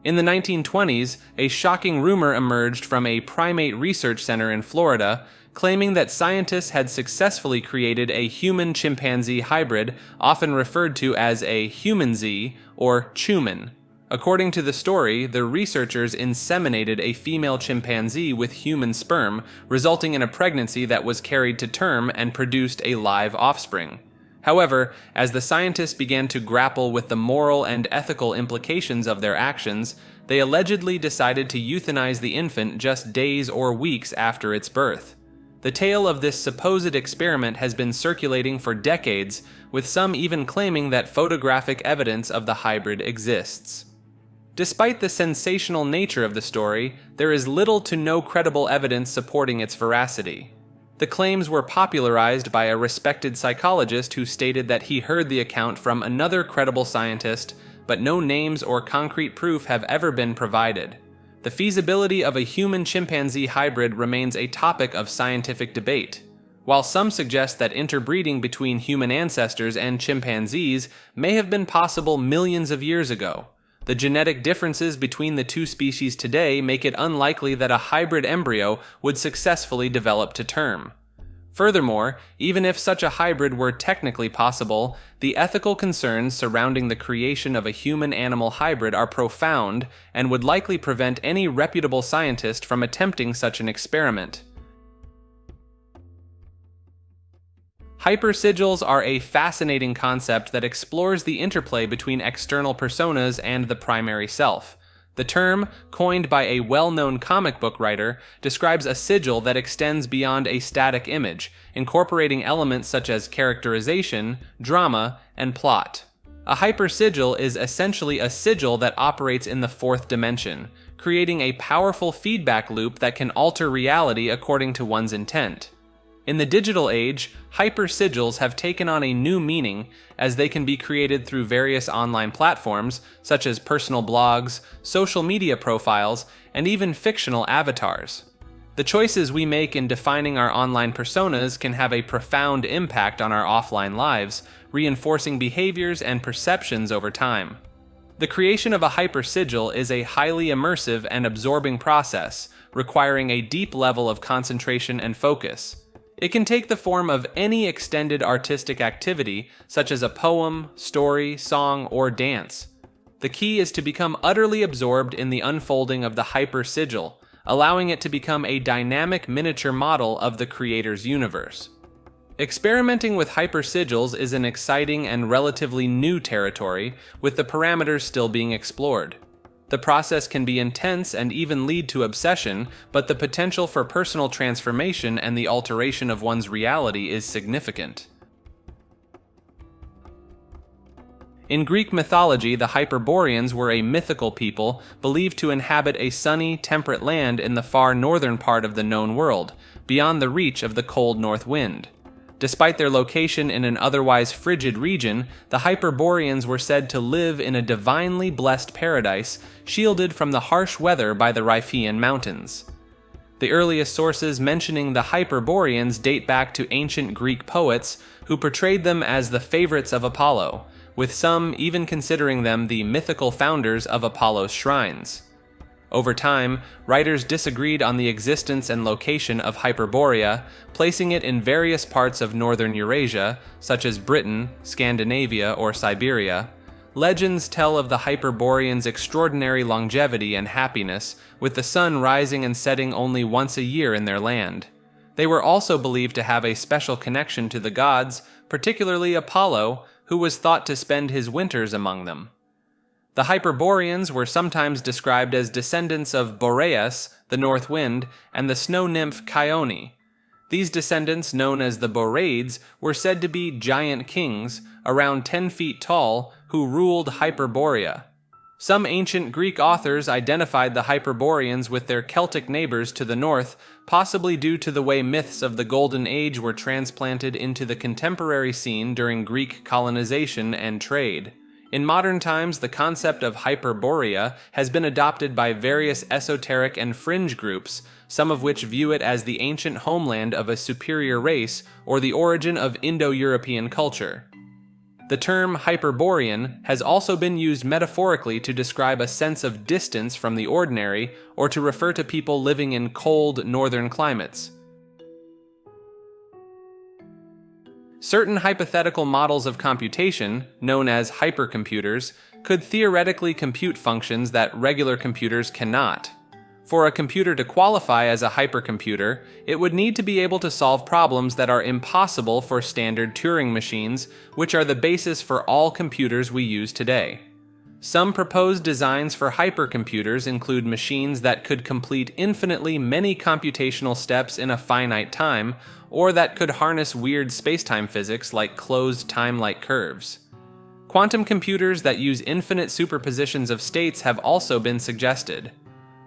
[SPEAKER 1] In the 1920s, a shocking rumor emerged from a primate research center in Florida, claiming that scientists had successfully created a human-chimpanzee hybrid, often referred to as a humanzee or chuman. According to the story, the researchers inseminated a female chimpanzee with human sperm, resulting in a pregnancy that was carried to term and produced a live offspring. However, as the scientists began to grapple with the moral and ethical implications of their actions, they allegedly decided to euthanize the infant just days or weeks after its birth. The tale of this supposed experiment has been circulating for decades, with some even claiming that photographic evidence of the hybrid exists. Despite the sensational nature of the story, there is little to no credible evidence supporting its veracity. The claims were popularized by a respected psychologist who stated that he heard the account from another credible scientist, but no names or concrete proof have ever been provided. The feasibility of a human-chimpanzee hybrid remains a topic of scientific debate. While some suggest that interbreeding between human ancestors and chimpanzees may have been possible millions of years ago, the genetic differences between the two species today make it unlikely that a hybrid embryo would successfully develop to term. Furthermore, even if such a hybrid were technically possible, the ethical concerns surrounding the creation of a human-animal hybrid are profound and would likely prevent any reputable scientist from attempting such an experiment. Hypersigils are a fascinating concept that explores the interplay between external personas and the primary self. The term, coined by a well-known comic book writer, describes a sigil that extends beyond a static image, incorporating elements such as characterization, drama, and plot. A hypersigil is essentially a sigil that operates in the fourth dimension, creating a powerful feedback loop that can alter reality according to one's intent. In the digital age, hypersigils have taken on a new meaning as they can be created through various online platforms such as personal blogs, social media profiles, and even fictional avatars. The choices we make in defining our online personas can have a profound impact on our offline lives, reinforcing behaviors and perceptions over time. The creation of a hypersigil is a highly immersive and absorbing process, requiring a deep level of concentration and focus. It can take the form of any extended artistic activity, such as a poem, story, song, or dance. The key is to become utterly absorbed in the unfolding of the hypersigil, allowing it to become a dynamic miniature model of the creator's universe. Experimenting with hypersigils is an exciting and relatively new territory, with the parameters still being explored. The process can be intense and even lead to obsession, but the potential for personal transformation and the alteration of one's reality is significant. In Greek mythology, the Hyperboreans were a mythical people believed to inhabit a sunny, temperate land in the far northern part of the known world, beyond the reach of the cold north wind. Despite their location in an otherwise frigid region, the Hyperboreans were said to live in a divinely blessed paradise, shielded from the harsh weather by the Riphean mountains. The earliest sources mentioning the Hyperboreans date back to ancient Greek poets who portrayed them as the favorites of Apollo, with some even considering them the mythical founders of Apollo's shrines. Over time, writers disagreed on the existence and location of Hyperborea, placing it in various parts of northern Eurasia, such as Britain, Scandinavia, or Siberia. Legends tell of the Hyperboreans' extraordinary longevity and happiness, with the sun rising and setting only once a year in their land. They were also believed to have a special connection to the gods, particularly Apollo, who was thought to spend his winters among them. The Hyperboreans were sometimes described as descendants of Boreas, the north wind, and the snow nymph Chione. These descendants, known as the Boreads, were said to be giant kings, around 10 feet tall, who ruled Hyperborea. Some ancient Greek authors identified the Hyperboreans with their Celtic neighbors to the north, possibly due to the way myths of the Golden Age were transplanted into the contemporary scene during Greek colonization and trade. In modern times, the concept of Hyperborea has been adopted by various esoteric and fringe groups, some of which view it as the ancient homeland of a superior race or the origin of Indo-European culture. The term Hyperborean has also been used metaphorically to describe a sense of distance from the ordinary or to refer to people living in cold northern climates. Certain hypothetical models of computation, known as hypercomputers, could theoretically compute functions that regular computers cannot. For a computer to qualify as a hypercomputer, it would need to be able to solve problems that are impossible for standard Turing machines, which are the basis for all computers we use today. Some proposed designs for hypercomputers include machines that could complete infinitely many computational steps in a finite time, or that could harness weird spacetime physics like closed time-like curves. Quantum computers that use infinite superpositions of states have also been suggested.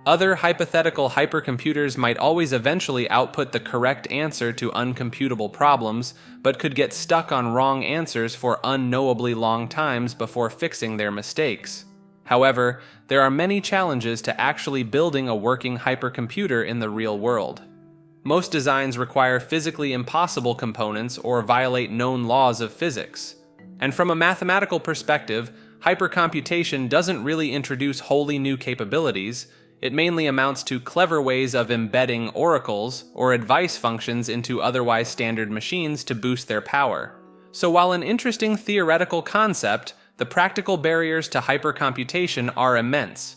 [SPEAKER 1] Other hypothetical hypercomputers might always eventually output the correct answer to uncomputable problems, but could get stuck on wrong answers for unknowably long times before fixing their mistakes. However, there are many challenges to actually building a working hypercomputer in the real world. Most designs require physically impossible components or violate known laws of physics. And from a mathematical perspective, hypercomputation doesn't really introduce wholly new capabilities. It mainly amounts to clever ways of embedding oracles or advice functions into otherwise standard machines to boost their power. So while an interesting theoretical concept, the practical barriers to hypercomputation are immense.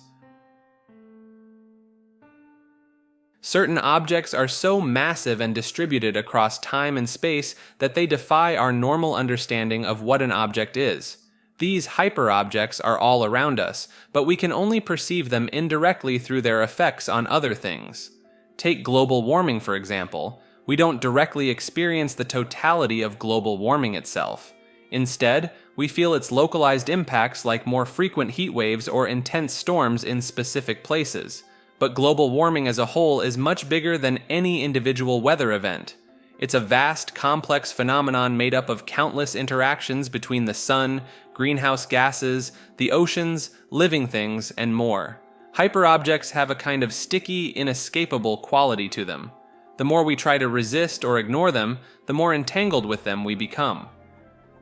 [SPEAKER 1] Certain objects are so massive and distributed across time and space that they defy our normal understanding of what an object is. These hyperobjects are all around us, but we can only perceive them indirectly through their effects on other things. Take global warming, for example. We don't directly experience the totality of global warming itself. Instead, we feel its localized impacts like more frequent heat waves or intense storms in specific places. But global warming as a whole is much bigger than any individual weather event. It's a vast, complex phenomenon made up of countless interactions between the sun, greenhouse gases, the oceans, living things, and more. Hyperobjects have a kind of sticky, inescapable quality to them. The more we try to resist or ignore them, the more entangled with them we become.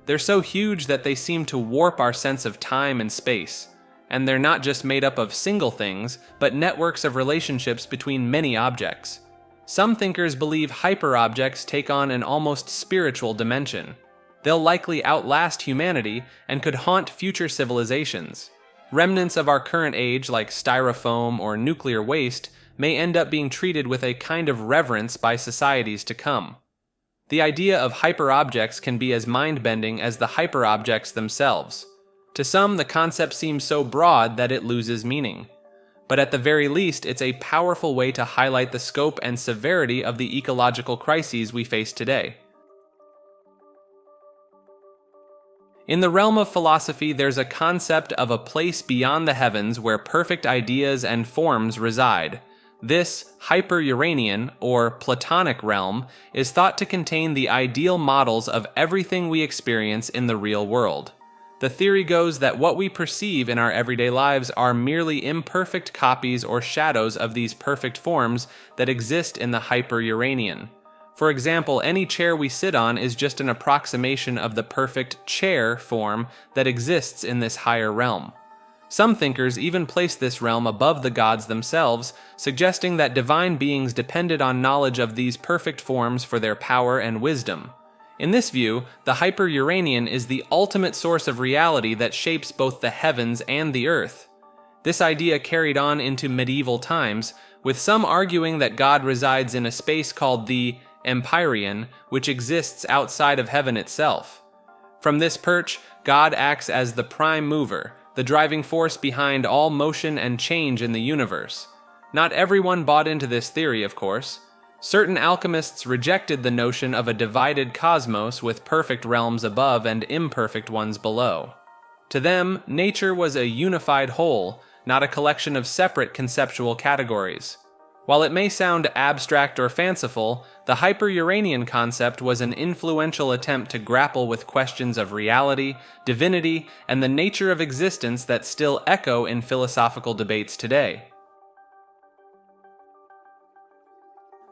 [SPEAKER 1] They're so huge that they seem to warp our sense of time and space. And they're not just made up of single things, but networks of relationships between many objects. Some thinkers believe hyperobjects take on an almost spiritual dimension. They'll likely outlast humanity and could haunt future civilizations. Remnants of our current age, like styrofoam or nuclear waste, may end up being treated with a kind of reverence by societies to come. The idea of hyperobjects can be as mind-bending as the hyperobjects themselves. To some, the concept seems so broad that it loses meaning. But at the very least, it's a powerful way to highlight the scope and severity of the ecological crises we face today. In the realm of philosophy, there's a concept of a place beyond the heavens where perfect ideas and forms reside. This hyper-Uranian, or Platonic realm, is thought to contain the ideal models of everything we experience in the real world. The theory goes that what we perceive in our everyday lives are merely imperfect copies or shadows of these perfect forms that exist in the hyper-Uranian. For example, any chair we sit on is just an approximation of the perfect chair form that exists in this higher realm. Some thinkers even place this realm above the gods themselves, suggesting that divine beings depended on knowledge of these perfect forms for their power and wisdom. In this view, the hyper-Uranian is the ultimate source of reality that shapes both the heavens and the earth. This idea carried on into medieval times, with some arguing that God resides in a space called the Empyrean, which exists outside of heaven itself. From this perch, God acts as the prime mover, the driving force behind all motion and change in the universe. Not everyone bought into this theory, of course. Certain alchemists rejected the notion of a divided cosmos with perfect realms above and imperfect ones below. To them, nature was a unified whole, not a collection of separate conceptual categories. While it may sound abstract or fanciful, the hyper-Uranian concept was an influential attempt to grapple with questions of reality, divinity, and the nature of existence that still echo in philosophical debates today.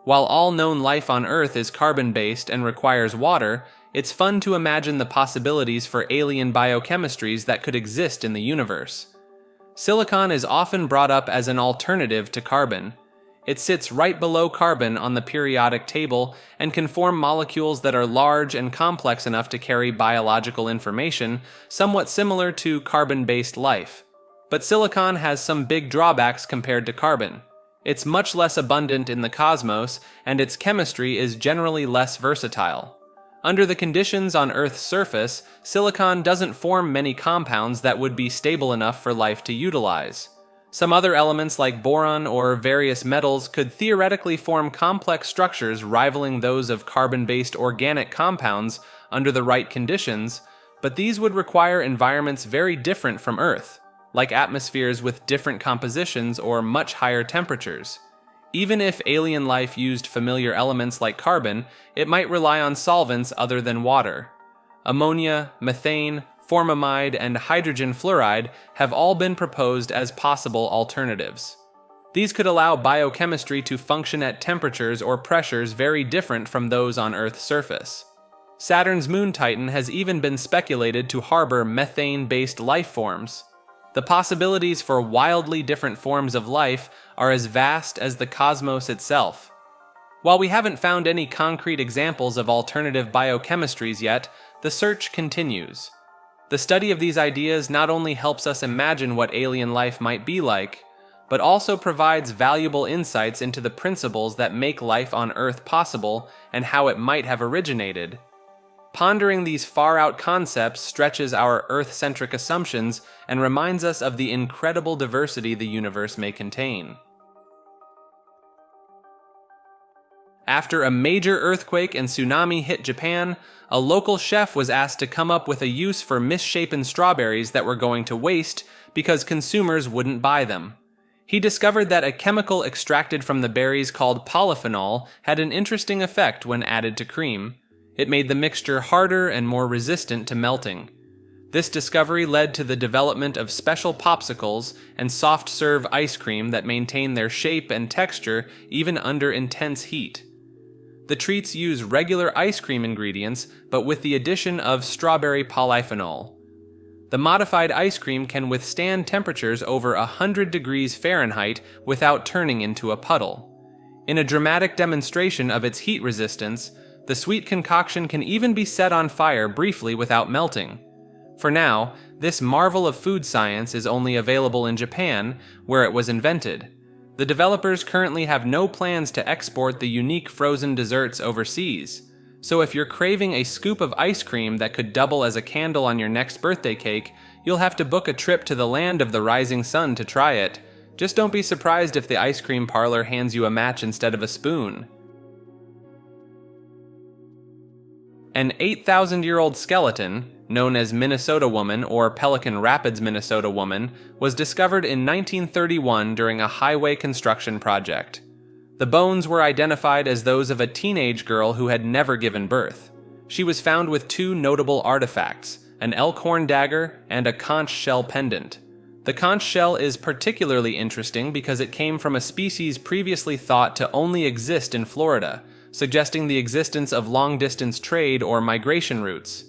[SPEAKER 1] While all known life on Earth is carbon-based and requires water, it's fun to imagine the possibilities for alien biochemistries that could exist in the universe. Silicon is often brought up as an alternative to carbon. It sits right below carbon on the periodic table and can form molecules that are large and complex enough to carry biological information, somewhat similar to carbon-based life. But silicon has some big drawbacks compared to carbon. It's much less abundant in the cosmos, and its chemistry is generally less versatile. Under the conditions on Earth's surface, silicon doesn't form many compounds that would be stable enough for life to utilize. Some other elements like boron or various metals could theoretically form complex structures rivaling those of carbon-based organic compounds under the right conditions, but these would require environments very different from Earth. like atmospheres with different compositions or much higher temperatures. Even if alien life used familiar elements like carbon, it might rely on solvents other than water. Ammonia, methane, formamide, and hydrogen fluoride have all been proposed as possible alternatives. These could allow biochemistry to function at temperatures or pressures very different from those on Earth's surface. Saturn's moon Titan has even been speculated to harbor methane-based life forms. The possibilities for wildly different forms of life are as vast as the cosmos itself. While we haven't found any concrete examples of alternative biochemistries yet, the search continues. The study of these ideas not only helps us imagine what alien life might be like, but also provides valuable insights into the principles that make life on Earth possible and how it might have originated. Pondering these far-out concepts stretches our Earth-centric assumptions and reminds us of the incredible diversity the universe may contain. After a major earthquake and tsunami hit Japan, a local chef was asked to come up with a use for misshapen strawberries that were going to waste because consumers wouldn't buy them. He discovered that a chemical extracted from the berries called polyphenol had an interesting effect when added to cream. It made the mixture harder and more resistant to melting. This discovery led to the development of special popsicles and soft-serve ice cream that maintain their shape and texture even under intense heat. The treats use regular ice cream ingredients, but with the addition of strawberry polyphenol. The modified ice cream can withstand temperatures over 100 degrees Fahrenheit without turning into a puddle. In a dramatic demonstration of its heat resistance, the sweet concoction can even be set on fire briefly without melting. For now, this marvel of food science is only available in Japan, where it was invented. The developers currently have no plans to export the unique frozen desserts overseas. So if you're craving a scoop of ice cream that could double as a candle on your next birthday cake, you'll have to book a trip to the land of the rising sun to try it. Just don't be surprised if the ice cream parlor hands you a match instead of a spoon. An 8,000-year-old skeleton, known as Minnesota Woman or Pelican Rapids, Minnesota Woman, was discovered in 1931 during a highway construction project. The bones were identified as those of a teenage girl who had never given birth. She was found with two notable artifacts, an elk horn dagger and a conch shell pendant. The conch shell is particularly interesting because it came from a species previously thought to only exist in Florida, suggesting the existence of long-distance trade or migration routes.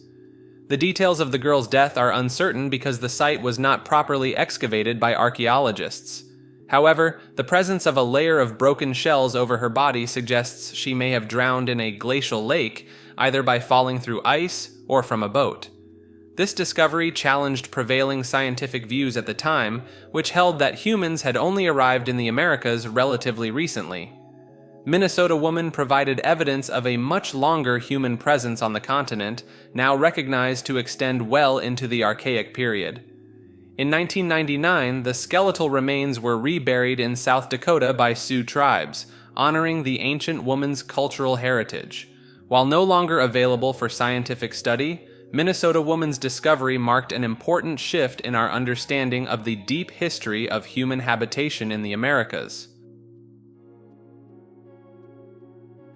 [SPEAKER 1] The details of the girl's death are uncertain because the site was not properly excavated by archaeologists. However, the presence of a layer of broken shells over her body suggests she may have drowned in a glacial lake, either by falling through ice or from a boat. This discovery challenged prevailing scientific views at the time, which held that humans had only arrived in the Americas relatively recently. Minnesota Woman provided evidence of a much longer human presence on the continent, now recognized to extend well into the Archaic period. In 1999, the skeletal remains were reburied in South Dakota by Sioux tribes, honoring the ancient woman's cultural heritage. While no longer available for scientific study, Minnesota Woman's discovery marked an important shift in our understanding of the deep history of human habitation in the Americas.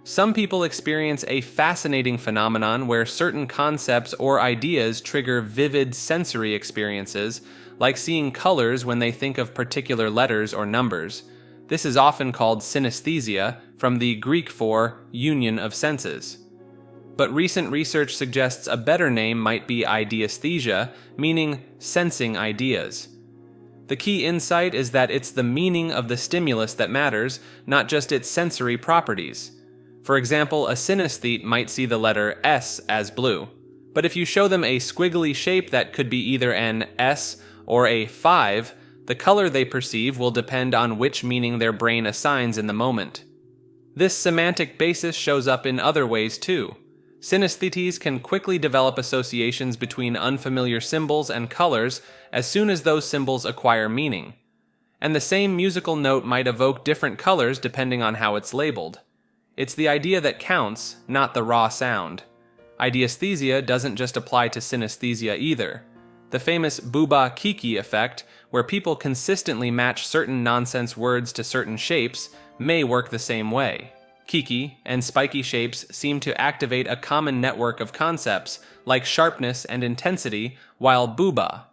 [SPEAKER 1] Some people experience a fascinating phenomenon where certain concepts or ideas trigger vivid sensory experiences, like seeing colors when they think of particular letters or numbers. This is often called synesthesia, from the Greek for union of senses. But recent research suggests a better name might be ideasthesia, meaning sensing ideas. The key insight is that it's the meaning of the stimulus that matters, not just its sensory properties. For example, a synesthete might see the letter S as blue, but if you show them a squiggly shape that could be either an S or a 5, the color they perceive will depend on which meaning their brain assigns in the moment. This semantic basis shows up in other ways too. Synesthetes can quickly develop associations between unfamiliar symbols and colors as soon as those symbols acquire meaning. And the same musical note might evoke different colors depending on how it's labeled. It's the idea that counts, not the raw sound. Ideasthesia doesn't just apply to synesthesia either. The famous Bouba-Kiki effect, where people consistently match certain nonsense words to certain shapes, may work the same way. Kiki and spiky shapes seem to activate a common network of concepts, like sharpness and intensity, while Bouba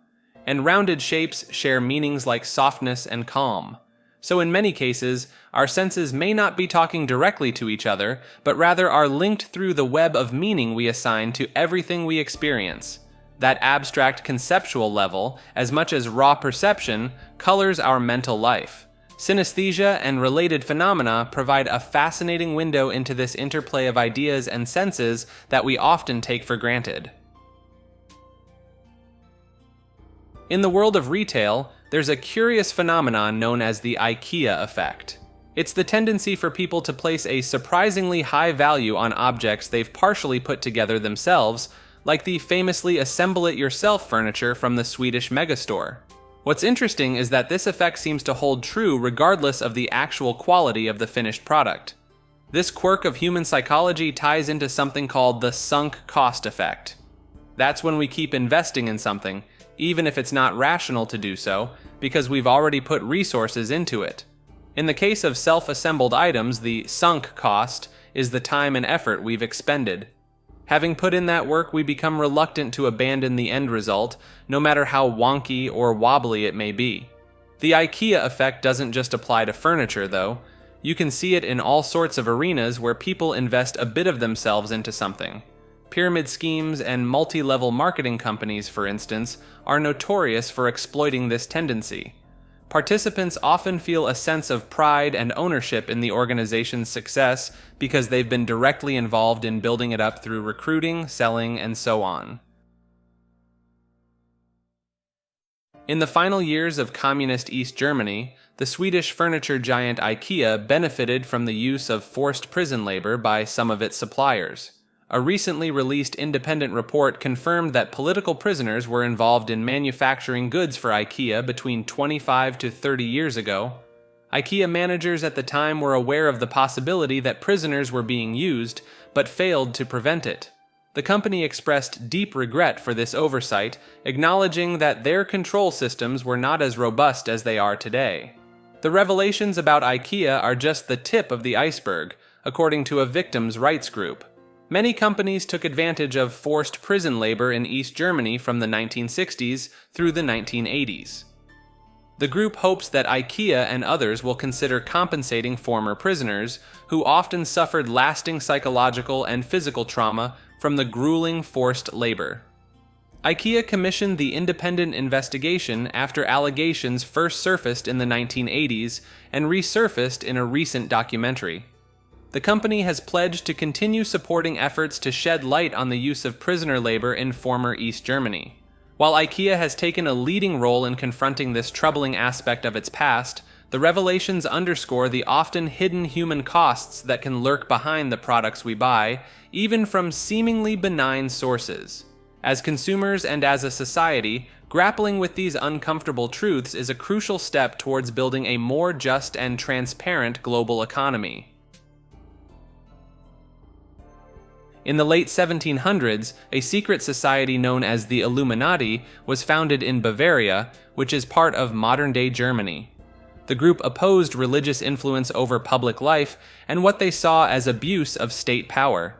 [SPEAKER 1] and rounded shapes share meanings like softness and calm. So in many cases, our senses may not be talking directly to each other, but rather are linked through the web of meaning we assign to everything we experience. That abstract conceptual level, as much as raw perception, colors our mental life. Synesthesia and related phenomena provide a fascinating window into this interplay of ideas and senses that we often take for granted. In the world of retail, there's a curious phenomenon known as the IKEA effect. It's the tendency for people to place a surprisingly high value on objects they've partially put together themselves, like the famously assemble-it-yourself furniture from the Swedish megastore. What's interesting is that this effect seems to hold true regardless of the actual quality of the finished product. This quirk of human psychology ties into something called the sunk cost effect. That's when we keep investing in something, even if it's not rational to do so, because we've already put resources into it. In the case of self-assembled items, the sunk cost is the time and effort we've expended. Having put in that work, we become reluctant to abandon the end result, no matter how wonky or wobbly it may be. The IKEA effect doesn't just apply to furniture, though. You can see it in all sorts of arenas where people invest a bit of themselves into something. Pyramid schemes and multi-level marketing companies, for instance, are notorious for exploiting this tendency. Participants often feel a sense of pride and ownership in the organization's success because they've been directly involved in building it up through recruiting, selling, and so on. In the final years of communist East Germany, the Swedish furniture giant IKEA benefited from the use of forced prison labor by some of its suppliers. A recently released independent report confirmed that political prisoners were involved in manufacturing goods for IKEA between 25 to 30 years ago. IKEA managers at the time were aware of the possibility that prisoners were being used, but failed to prevent it. The company expressed deep regret for this oversight, acknowledging that their control systems were not as robust as they are today. The revelations about IKEA are just the tip of the iceberg, according to a victims' rights group. Many companies took advantage of forced prison labor in East Germany from the 1960s through the 1980s. The group hopes that IKEA and others will consider compensating former prisoners, who often suffered lasting psychological and physical trauma from the grueling forced labor. IKEA commissioned the independent investigation after allegations first surfaced in the 1980s and resurfaced in a recent documentary. The company has pledged to continue supporting efforts to shed light on the use of prisoner labor in former East Germany. While IKEA has taken a leading role in confronting this troubling aspect of its past, the revelations underscore the often hidden human costs that can lurk behind the products we buy, even from seemingly benign sources. As consumers and as a society, grappling with these uncomfortable truths is a crucial step towards building a more just and transparent global economy. In the late 1700s, a secret society known as the Illuminati was founded in Bavaria, which is part of modern-day Germany. The group opposed religious influence over public life and what they saw as abuse of state power.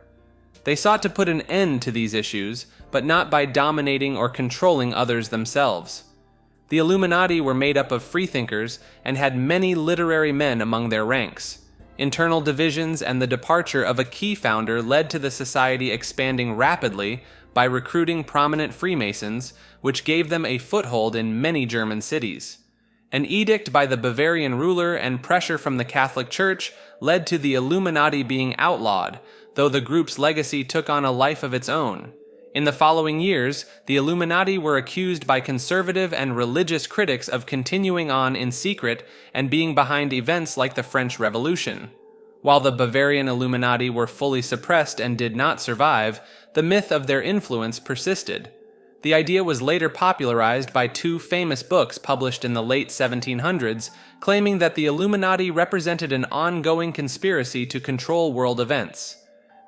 [SPEAKER 1] They sought to put an end to these issues, but not by dominating or controlling others themselves. The Illuminati were made up of freethinkers and had many literary men among their ranks. Internal divisions and the departure of a key founder led to the society expanding rapidly by recruiting prominent Freemasons, which gave them a foothold in many German cities. An edict by the Bavarian ruler and pressure from the Catholic Church led to the Illuminati being outlawed, though the group's legacy took on a life of its own. In the following years, the Illuminati were accused by conservative and religious critics of continuing on in secret and being behind events like the French Revolution. While the Bavarian Illuminati were fully suppressed and did not survive, the myth of their influence persisted. The idea was later popularized by two famous books published in the late 1700s, claiming that the Illuminati represented an ongoing conspiracy to control world events.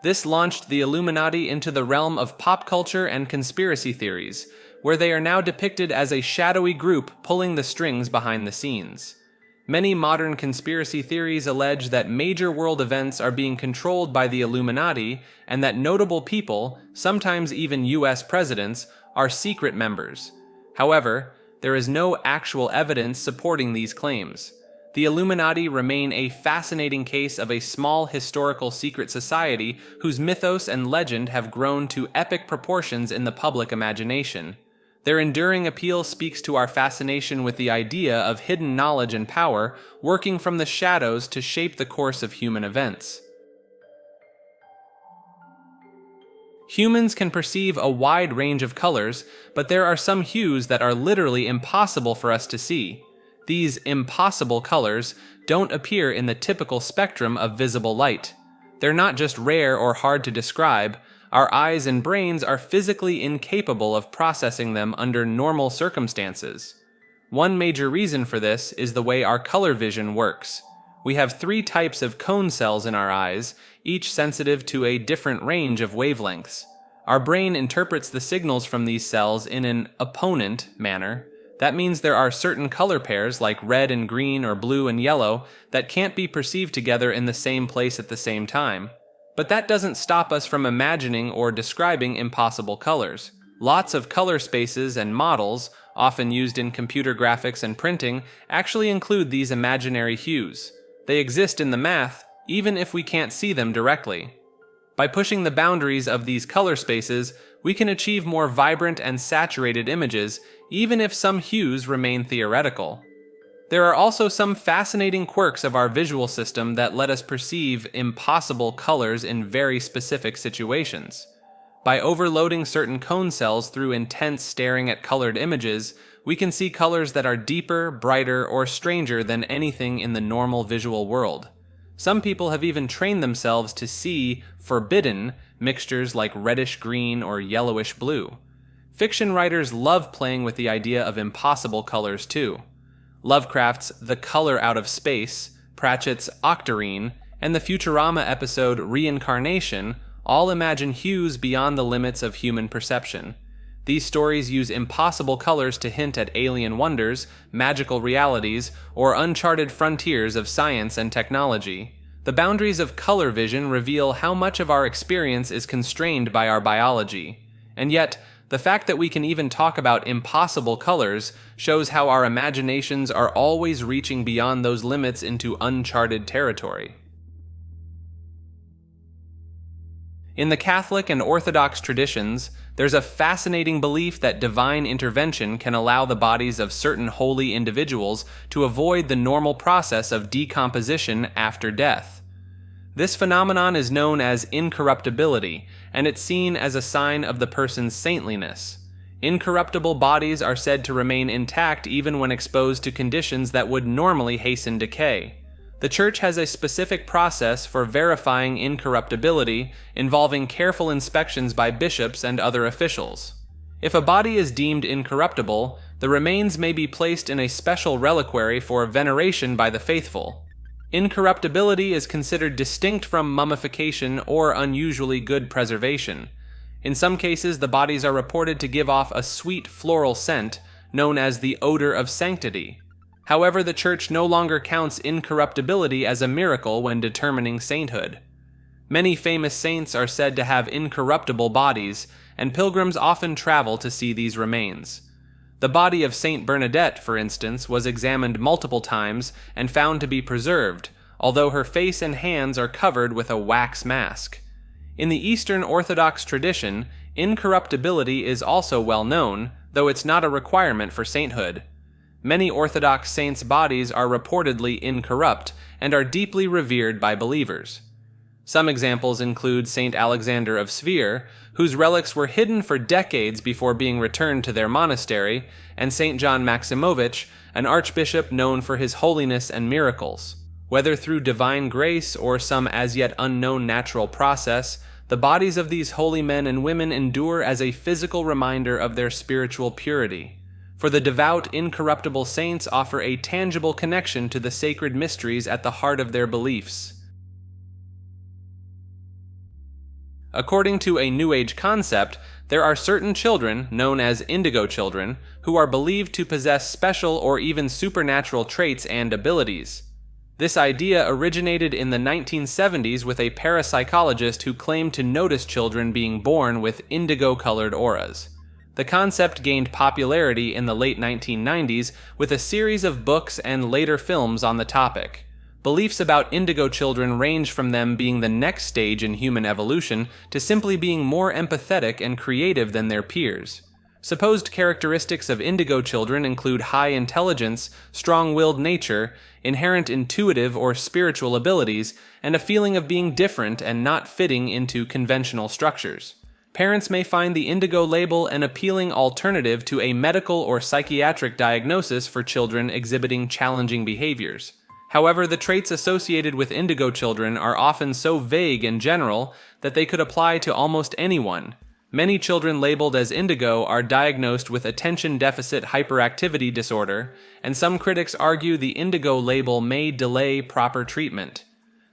[SPEAKER 1] This launched the Illuminati into the realm of pop culture and conspiracy theories, where they are now depicted as a shadowy group pulling the strings behind the scenes. Many modern conspiracy theories allege that major world events are being controlled by the Illuminati and that notable people, sometimes even US presidents, are secret members. However, there is no actual evidence supporting these claims. The Illuminati remain a fascinating case of a small historical secret society whose mythos and legend have grown to epic proportions in the public imagination. Their enduring appeal speaks to our fascination with the idea of hidden knowledge and power working from the shadows to shape the course of human events. Humans can perceive a wide range of colors, but there are some hues that are literally impossible for us to see. These impossible colors don't appear in the typical spectrum of visible light. They're not just rare or hard to describe. Our eyes and brains are physically incapable of processing them under normal circumstances. One major reason for this is the way our color vision works. We have 3 types of cone cells in our eyes, each sensitive to a different range of wavelengths. Our brain interprets the signals from these cells in an opponent manner. That means there are certain color pairs, like red and green or blue and yellow, that can't be perceived together in the same place at the same time. But that doesn't stop us from imagining or describing impossible colors. Lots of color spaces and models, often used in computer graphics and printing, actually include these imaginary hues. They exist in the math, even if we can't see them directly. By pushing the boundaries of these color spaces, we can achieve more vibrant and saturated images, even if some hues remain theoretical. There are also some fascinating quirks of our visual system that let us perceive impossible colors in very specific situations. By overloading certain cone cells through intense staring at colored images, we can see colors that are deeper, brighter, or stranger than anything in the normal visual world. Some people have even trained themselves to see forbidden mixtures like reddish green or yellowish blue. Fiction writers love playing with the idea of impossible colors too. Lovecraft's The Color Out of Space, Pratchett's Octarine, and the Futurama episode Reincarnation all imagine hues beyond the limits of human perception. These stories use impossible colors to hint at alien wonders, magical realities, or uncharted frontiers of science and technology. The boundaries of color vision reveal how much of our experience is constrained by our biology. And yet, the fact that we can even talk about impossible colors shows how our imaginations are always reaching beyond those limits into uncharted territory. In the Catholic and Orthodox traditions, there's a fascinating belief that divine intervention can allow the bodies of certain holy individuals to avoid the normal process of decomposition after death. This phenomenon is known as incorruptibility, and it's seen as a sign of the person's saintliness. Incorruptible bodies are said to remain intact even when exposed to conditions that would normally hasten decay. The Church has a specific process for verifying incorruptibility, involving careful inspections by bishops and other officials. If a body is deemed incorruptible, the remains may be placed in a special reliquary for veneration by the faithful. Incorruptibility is considered distinct from mummification or unusually good preservation. In some cases, the bodies are reported to give off a sweet floral scent, known as the odor of sanctity. However, the Church no longer counts incorruptibility as a miracle when determining sainthood. Many famous saints are said to have incorruptible bodies, and pilgrims often travel to see these remains. The body of Saint Bernadette, for instance, was examined multiple times and found to be preserved, although her face and hands are covered with a wax mask. In the Eastern Orthodox tradition, incorruptibility is also well known, though it's not a requirement for sainthood. Many Orthodox saints' bodies are reportedly incorrupt and are deeply revered by believers. Some examples include Saint Alexander of Sphere, whose relics were hidden for decades before being returned to their monastery, and Saint John Maximovich, an archbishop known for his holiness and miracles. Whether through divine grace or some as yet unknown natural process, the bodies of these holy men and women endure as a physical reminder of their spiritual purity. For the devout, incorruptible saints offer a tangible connection to the sacred mysteries at the heart of their beliefs. According to a New Age concept, There are certain children, known as indigo children, who are believed to possess special or even supernatural traits and abilities. This idea originated in the 1970s with a parapsychologist who claimed to notice children being born with indigo-colored auras. The concept gained popularity in the late 1990s with a series of books and later films on the topic. Beliefs about indigo children range from them being the next stage in human evolution to simply being more empathetic and creative than their peers. Supposed characteristics of indigo children include high intelligence, strong-willed nature, inherent intuitive or spiritual abilities, and a feeling of being different and not fitting into conventional structures. Parents may find the indigo label an appealing alternative to a medical or psychiatric diagnosis for children exhibiting challenging behaviors. However, the traits associated with indigo children are often so vague and general that they could apply to almost anyone. Many children labeled as indigo are diagnosed with attention deficit hyperactivity disorder, and some critics argue the indigo label may delay proper treatment.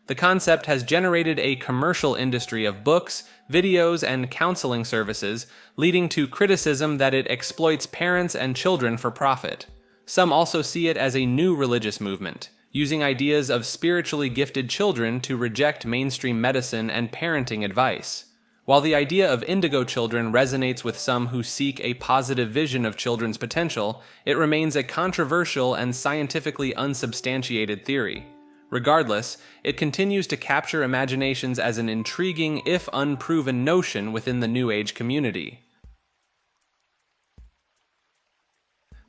[SPEAKER 1] The concept has generated a commercial industry of books, videos, and counseling services, leading to criticism that it exploits parents and children for profit. Some also see it as a new religious movement, using ideas of spiritually gifted children to reject mainstream medicine and parenting advice. While the idea of indigo children resonates with some who seek a positive vision of children's potential, it remains a controversial and scientifically unsubstantiated theory. Regardless, it continues to capture imaginations as an intriguing, if unproven, notion within the New Age community.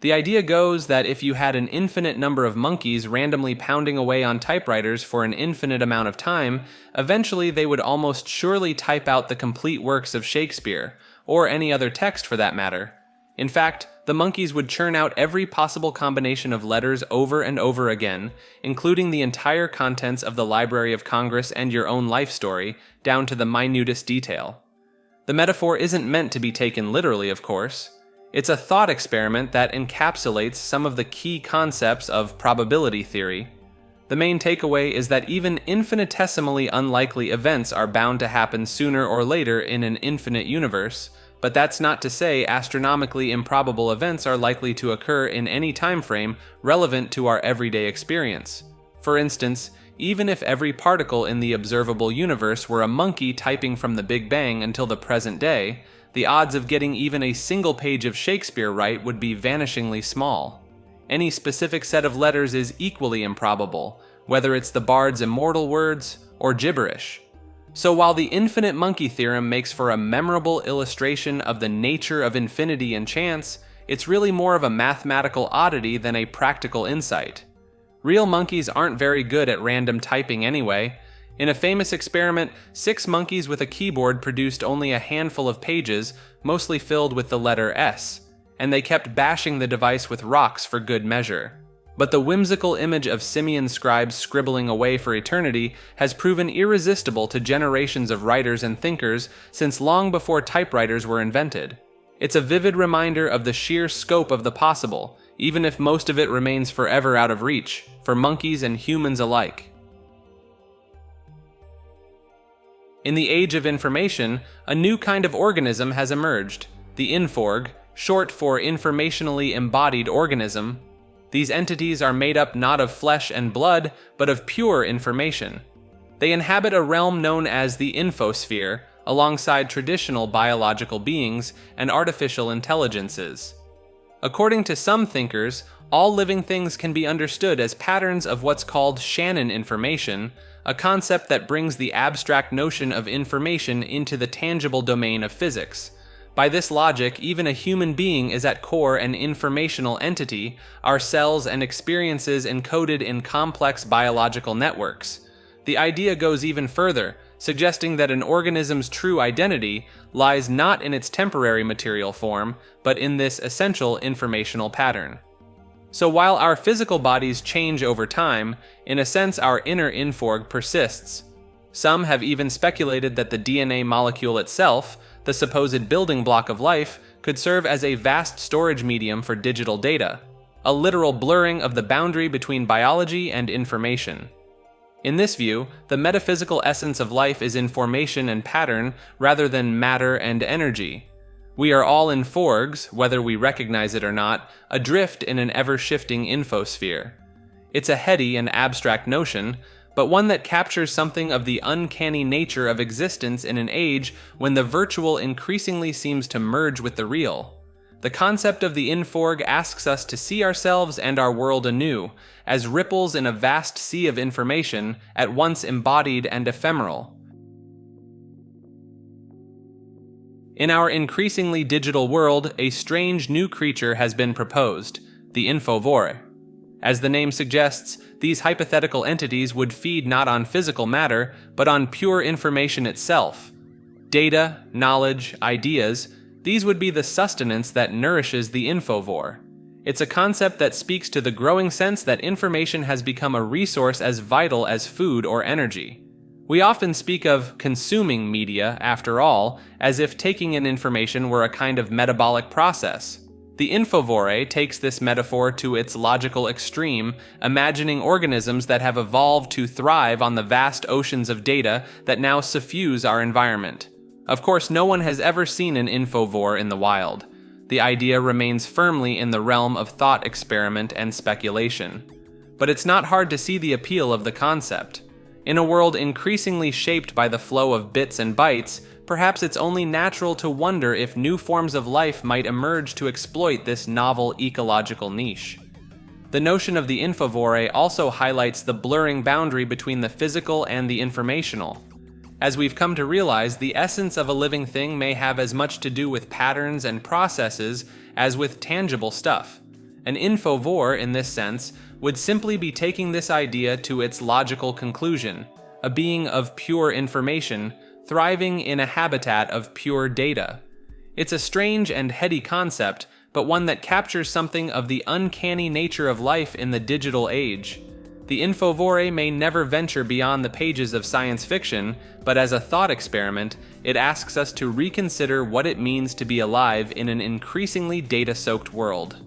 [SPEAKER 1] The idea goes that if you had an infinite number of monkeys randomly pounding away on typewriters for an infinite amount of time, eventually they would almost surely type out the complete works of Shakespeare, or any other text for that matter. In fact, the monkeys would churn out every possible combination of letters over and over again, including the entire contents of the Library of Congress and your own life story, down to the minutest detail. The metaphor isn't meant to be taken literally, of course. It's a thought experiment that encapsulates some of the key concepts of probability theory. The main takeaway is that even infinitesimally unlikely events are bound to happen sooner or later in an infinite universe, but that's not to say astronomically improbable events are likely to occur in any time frame relevant to our everyday experience. For instance, even if every particle in the observable universe were a monkey typing from the Big Bang until the present day, the odds of getting even a single page of Shakespeare right would be vanishingly small. Any specific set of letters is equally improbable, whether it's the bard's immortal words or gibberish. So while the infinite monkey theorem makes for a memorable illustration of the nature of infinity and chance, it's really more of a mathematical oddity than a practical insight. Real monkeys aren't very good at random typing anyway. In a famous experiment, 6 monkeys with a keyboard produced only a handful of pages, mostly filled with the letter S, and they kept bashing the device with rocks for good measure. But the whimsical image of simian scribes scribbling away for eternity has proven irresistible to generations of writers and thinkers since long before typewriters were invented. It's a vivid reminder of the sheer scope of the possible, even if most of it remains forever out of reach, for monkeys and humans alike. In the age of information, a new kind of organism has emerged, the inforg, short for informationally embodied organism. These entities are made up not of flesh and blood, but of pure information. They inhabit a realm known as the infosphere, alongside traditional biological beings and artificial intelligences. According to some thinkers, all living things can be understood as patterns of what's called Shannon information, a concept that brings the abstract notion of information into the tangible domain of physics. By this logic, even a human being is at core an informational entity, our cells and experiences encoded in complex biological networks. The idea goes even further, suggesting that an organism's true identity lies not in its temporary material form, but in this essential informational pattern. So while our physical bodies change over time, in a sense our inner inforg persists. Some have even speculated that the DNA molecule itself, the supposed building block of life, could serve as a vast storage medium for digital data, a literal blurring of the boundary between biology and information. In this view, the metaphysical essence of life is in formation and pattern rather than matter and energy. We are all in forgs, whether we recognize it or not, adrift in an ever-shifting infosphere. It's a heady and abstract notion, but one that captures something of the uncanny nature of existence in an age when the virtual increasingly seems to merge with the real. The concept of the inforg asks us to see ourselves and our world anew, as ripples in a vast sea of information, at once embodied and ephemeral. In our increasingly digital world, a strange new creature has been proposed, the infovore. As the name suggests, these hypothetical entities would feed not on physical matter, but on pure information itself. Data, knowledge, ideas, these would be the sustenance that nourishes the infovore. It's a concept that speaks to the growing sense that information has become a resource as vital as food or energy. We often speak of consuming media, after all, as if taking in information were a kind of metabolic process. The infovore takes this metaphor to its logical extreme, imagining organisms that have evolved to thrive on the vast oceans of data that now suffuse our environment. Of course, no one has ever seen an infovore in the wild. The idea remains firmly in the realm of thought experiment and speculation. But it's not hard to see the appeal of the concept. In a world increasingly shaped by the flow of bits and bytes, perhaps it's only natural to wonder if new forms of life might emerge to exploit this novel ecological niche. The notion of the infovore also highlights the blurring boundary between the physical and the informational. As we've come to realize, the essence of a living thing may have as much to do with patterns and processes as with tangible stuff. An infovore, in this sense, would simply be taking this idea to its logical conclusion, a being of pure information, thriving in a habitat of pure data. It's a strange and heady concept, but one that captures something of the uncanny nature of life in the digital age. The infovore may never venture beyond the pages of science fiction, but as a thought experiment, it asks us to reconsider what it means to be alive in an increasingly data-soaked world.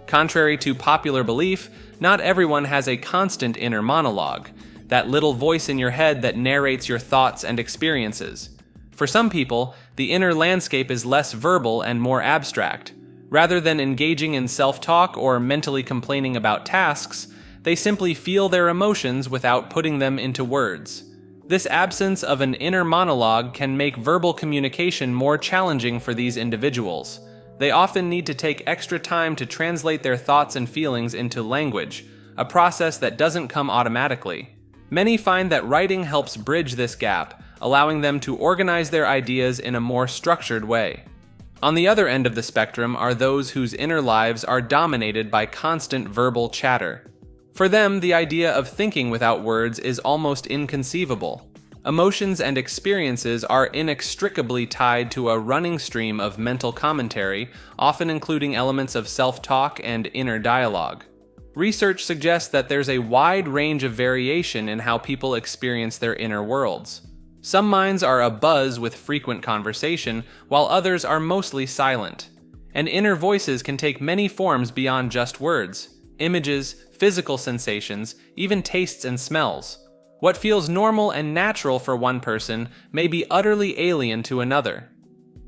[SPEAKER 1] Contrary to popular belief, not everyone has a constant inner monologue, that little voice in your head that narrates your thoughts and experiences. For some people, the inner landscape is less verbal and more abstract. Rather than engaging in self-talk or mentally complaining about tasks, they simply feel their emotions without putting them into words. This absence of an inner monologue can make verbal communication more challenging for these individuals. They often need to take extra time to translate their thoughts and feelings into language, a process that doesn't come automatically. Many find that writing helps bridge this gap, allowing them to organize their ideas in a more structured way. On the other end of the spectrum are those whose inner lives are dominated by constant verbal chatter. For them, the idea of thinking without words is almost inconceivable. Emotions and experiences are inextricably tied to a running stream of mental commentary, often including elements of self-talk and inner dialogue. Research suggests that there's a wide range of variation in how people experience their inner worlds. Some minds are abuzz with frequent conversation, while others are mostly silent. And inner voices can take many forms beyond just words: images, physical sensations, even tastes and smells. What feels normal and natural for one person may be utterly alien to another.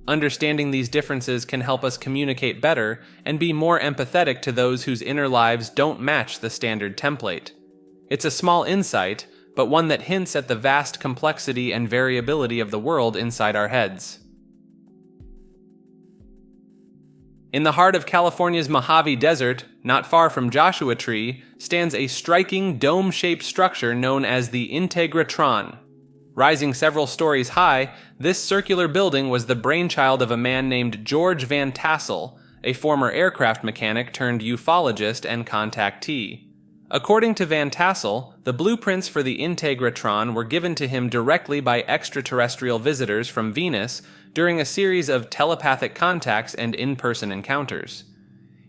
[SPEAKER 1] Understanding these differences can help us communicate better and be more empathetic to those whose inner lives don't match the standard template. It's a small insight, but one that hints at the vast complexity and variability of the world inside our heads. In the heart of California's Mojave Desert, not far from Joshua Tree, stands a striking dome-shaped structure known as the Integratron. Rising several stories high, this circular building was the brainchild of a man named George Van Tassel, a former aircraft mechanic turned ufologist and contactee. According to Van Tassel, the blueprints for the Integratron were given to him directly by extraterrestrial visitors from Venus during a series of telepathic contacts and in-person encounters.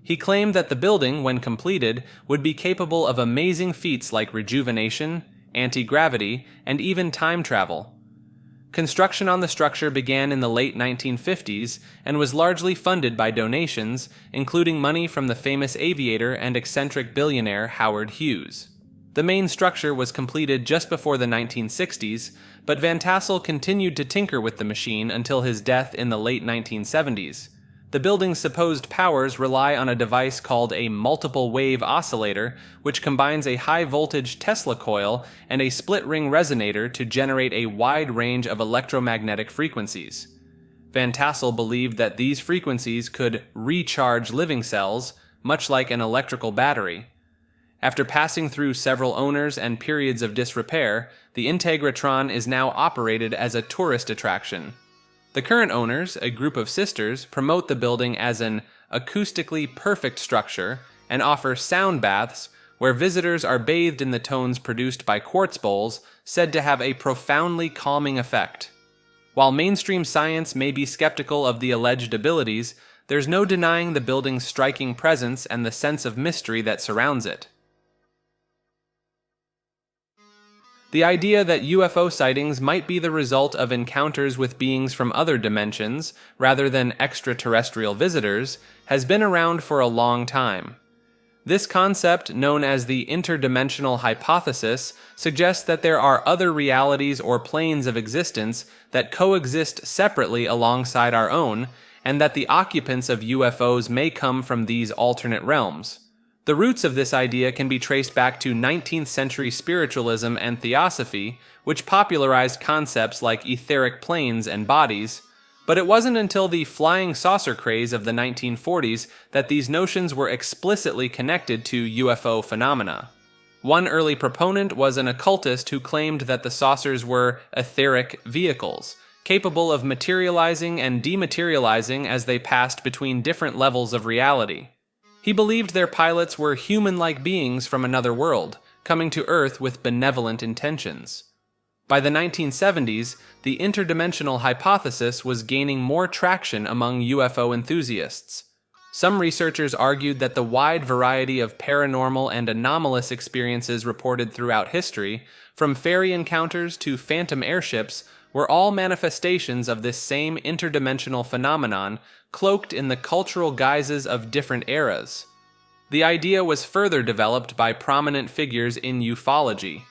[SPEAKER 1] He claimed that the building, when completed, would be capable of amazing feats like rejuvenation, anti-gravity, and even time travel. Construction on the structure began in the late 1950s and was largely funded by donations, including money from the famous aviator and eccentric billionaire Howard Hughes. The main structure was completed just before the 1960s, but Van Tassel continued to tinker with the machine until his death in the late 1970s. The building's supposed powers rely on a device called a multiple wave oscillator, which combines a high-voltage Tesla coil and a split-ring resonator to generate a wide range of electromagnetic frequencies. Van Tassel believed that these frequencies could recharge living cells, much like an electrical battery. After passing through several owners and periods of disrepair, the Integratron is now operated as a tourist attraction. The current owners, a group of sisters, promote the building as an acoustically perfect structure and offer sound baths where visitors are bathed in the tones produced by quartz bowls said to have a profoundly calming effect. While mainstream science may be skeptical of the alleged abilities, there's no denying the building's striking presence and the sense of mystery that surrounds it. The idea that UFO sightings might be the result of encounters with beings from other dimensions, rather than extraterrestrial visitors, has been around for a long time. This concept, known as the interdimensional hypothesis, suggests that there are other realities or planes of existence that coexist separately alongside our own, and that the occupants of UFOs may come from these alternate realms. The roots of this idea can be traced back to 19th century spiritualism and theosophy, which popularized concepts like etheric planes and bodies, but it wasn't until the flying saucer craze of the 1940s that these notions were explicitly connected to UFO phenomena. One early proponent was an occultist who claimed that the saucers were etheric vehicles, capable of materializing and dematerializing as they passed between different levels of reality. He believed their pilots were human-like beings from another world, coming to Earth with benevolent intentions. By the 1970s, the interdimensional hypothesis was gaining more traction among UFO enthusiasts. Some researchers argued that the wide variety of paranormal and anomalous experiences reported throughout history, from fairy encounters to phantom airships, were all manifestations of this same interdimensional phenomenon, cloaked in the cultural guises of different eras. The idea was further developed by prominent figures in ufology.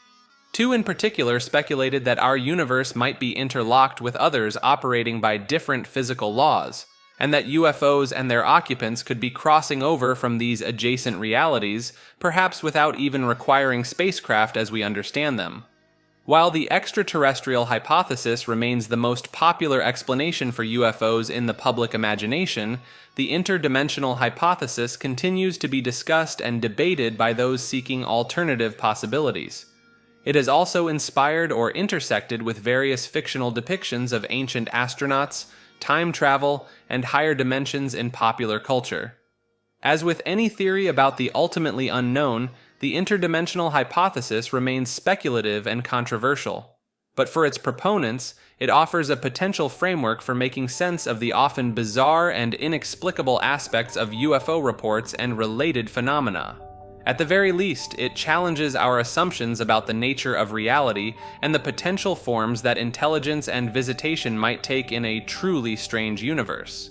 [SPEAKER 1] Two in particular speculated that our universe might be interlocked with others operating by different physical laws, and that UFOs and their occupants could be crossing over from these adjacent realities, perhaps without even requiring spacecraft as we understand them. While the extraterrestrial hypothesis remains the most popular explanation for UFOs in the public imagination, the interdimensional hypothesis continues to be discussed and debated by those seeking alternative possibilities. It has also inspired or intersected with various fictional depictions of ancient astronauts, time travel, and higher dimensions in popular culture. As with any theory about the ultimately unknown, the interdimensional hypothesis remains speculative and controversial. But for its proponents, it offers a potential framework for making sense of the often bizarre and inexplicable aspects of UFO reports and related phenomena. At the very least, it challenges our assumptions about the nature of reality and the potential forms that intelligence and visitation might take in a truly strange universe.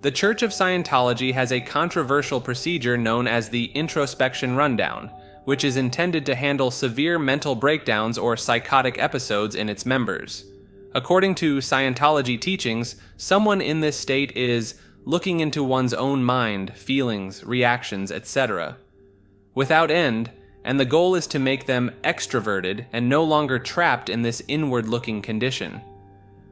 [SPEAKER 1] The Church of Scientology has a controversial procedure known as the introspection rundown, which is intended to handle severe mental breakdowns or psychotic episodes in its members. According to Scientology teachings, someone in this state is looking into one's own mind, feelings, reactions, etc. without end, and the goal is to make them extroverted and no longer trapped in this inward-looking condition.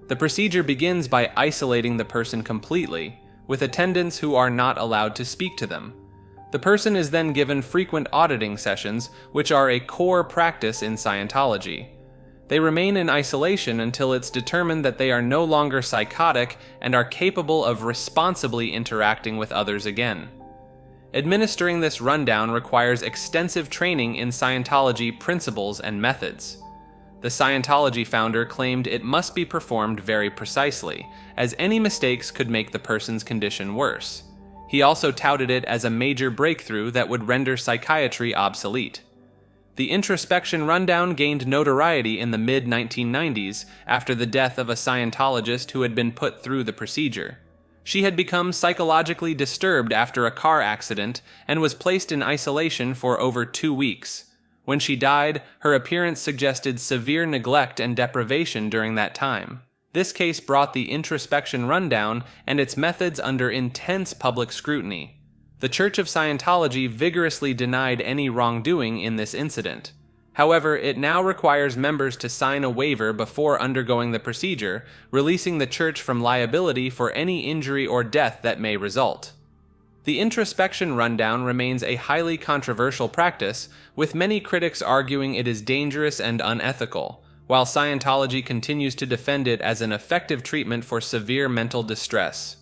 [SPEAKER 1] The procedure begins by isolating the person completely, with attendants who are not allowed to speak to them. The person is then given frequent auditing sessions, which are a core practice in Scientology. They remain in isolation until it's determined that they are no longer psychotic and are capable of responsibly interacting with others again. Administering this rundown requires extensive training in Scientology principles and methods. The Scientology founder claimed it must be performed very precisely, as any mistakes could make the person's condition worse. He also touted it as a major breakthrough that would render psychiatry obsolete. The introspection rundown gained notoriety in the mid-1990s after the death of a Scientologist who had been put through the procedure. She had become psychologically disturbed after a car accident and was placed in isolation for over 2 weeks. When she died, her appearance suggested severe neglect and deprivation during that time. This case brought the introspection rundown and its methods under intense public scrutiny. The Church of Scientology vigorously denied any wrongdoing in this incident. However, it now requires members to sign a waiver before undergoing the procedure, releasing the church from liability for any injury or death that may result. The introspection rundown remains a highly controversial practice, with many critics arguing it is dangerous and unethical, while Scientology continues to defend it as an effective treatment for severe mental distress.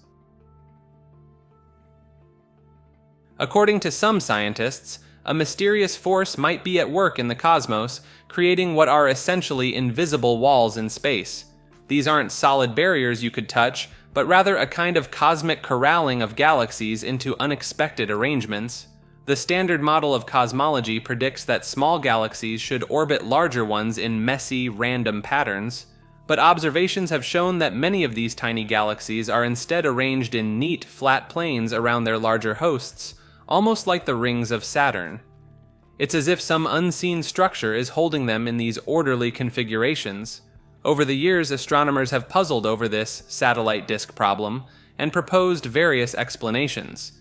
[SPEAKER 1] According to some scientists, a mysterious force might be at work in the cosmos, creating what are essentially invisible walls in space. These aren't solid barriers you could touch, but rather a kind of cosmic corralling of galaxies into unexpected arrangements. The standard model of cosmology predicts that small galaxies should orbit larger ones in messy, random patterns, but observations have shown that many of these tiny galaxies are instead arranged in neat, flat planes around their larger hosts, almost like the rings of Saturn. It's as if some unseen structure is holding them in these orderly configurations. Over the years, astronomers have puzzled over this satellite disk problem and proposed various explanations.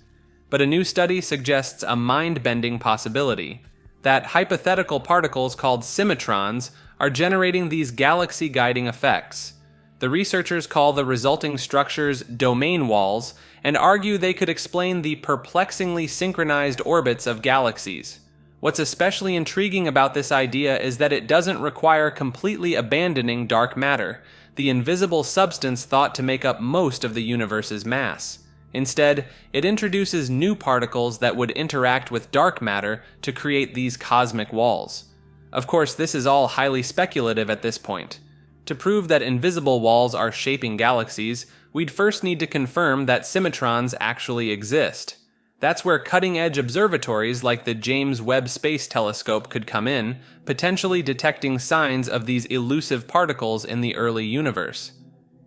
[SPEAKER 1] But a new study suggests a mind-bending possibility, that hypothetical particles called symmetrons are generating these galaxy-guiding effects. The researchers call the resulting structures domain walls and argue they could explain the perplexingly synchronized orbits of galaxies. What's especially intriguing about this idea is that it doesn't require completely abandoning dark matter, the invisible substance thought to make up most of the universe's mass. Instead, it introduces new particles that would interact with dark matter to create these cosmic walls. Of course, this is all highly speculative at this point. To prove that invisible walls are shaping galaxies, we'd first need to confirm that symmetrons actually exist. That's where cutting-edge observatories like the James Webb Space Telescope could come in, potentially detecting signs of these elusive particles in the early universe.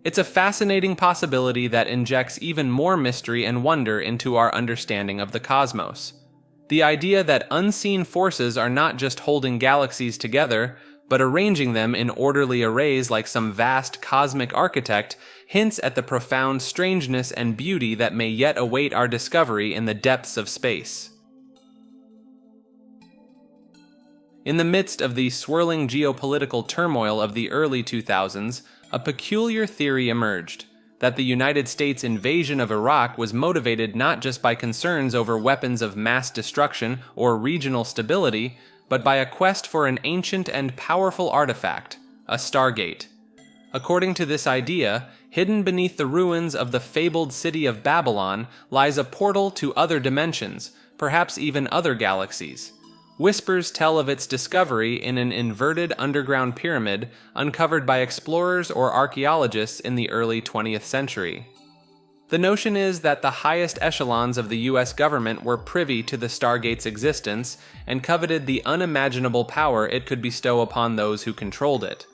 [SPEAKER 1] It's a fascinating possibility that injects even more mystery and wonder into our understanding of the cosmos. The idea that unseen forces are not just holding galaxies together, but arranging them in orderly arrays like some vast cosmic architect hints at the profound strangeness and beauty that may yet await our discovery in the depths of space. In the midst of the swirling geopolitical turmoil of the early 2000s, a peculiar theory emerged, that the United States invasion of Iraq was motivated not just by concerns over weapons of mass destruction or regional stability, but by a quest for an ancient and powerful artifact, a stargate. According to this idea, hidden beneath the ruins of the fabled city of Babylon lies a portal to other dimensions, perhaps even other galaxies. Whispers tell of its discovery in an inverted underground pyramid uncovered by explorers or archaeologists in the early 20th century. The notion is that the highest echelons of the US government were privy to the Stargate's existence and coveted the unimaginable power it could bestow upon those who controlled it.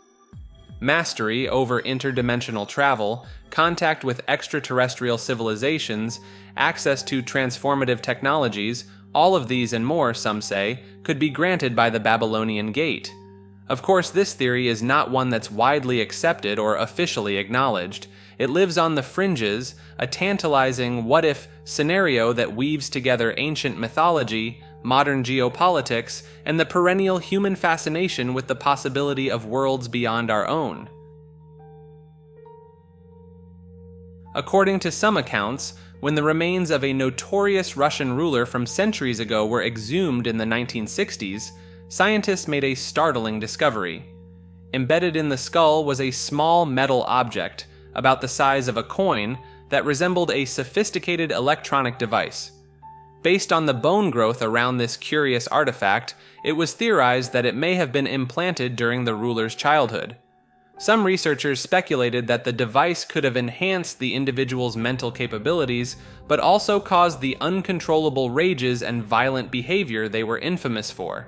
[SPEAKER 1] Mastery over interdimensional travel, contact with extraterrestrial civilizations, access to transformative technologies, all of these and more, some say, could be granted by the Babylonian Gate. Of course, this theory is not one that's widely accepted or officially acknowledged. It lives on the fringes, a tantalizing what-if scenario that weaves together ancient mythology, modern geopolitics, and the perennial human fascination with the possibility of worlds beyond our own. According to some accounts, when the remains of a notorious Russian ruler from centuries ago were exhumed in the 1960s, scientists made a startling discovery. Embedded in the skull was a small metal object, about the size of a coin, that resembled a sophisticated electronic device. Based on the bone growth around this curious artifact, it was theorized that it may have been implanted during the ruler's childhood. Some researchers speculated that the device could have enhanced the individual's mental capabilities, but also caused the uncontrollable rages and violent behavior they were infamous for.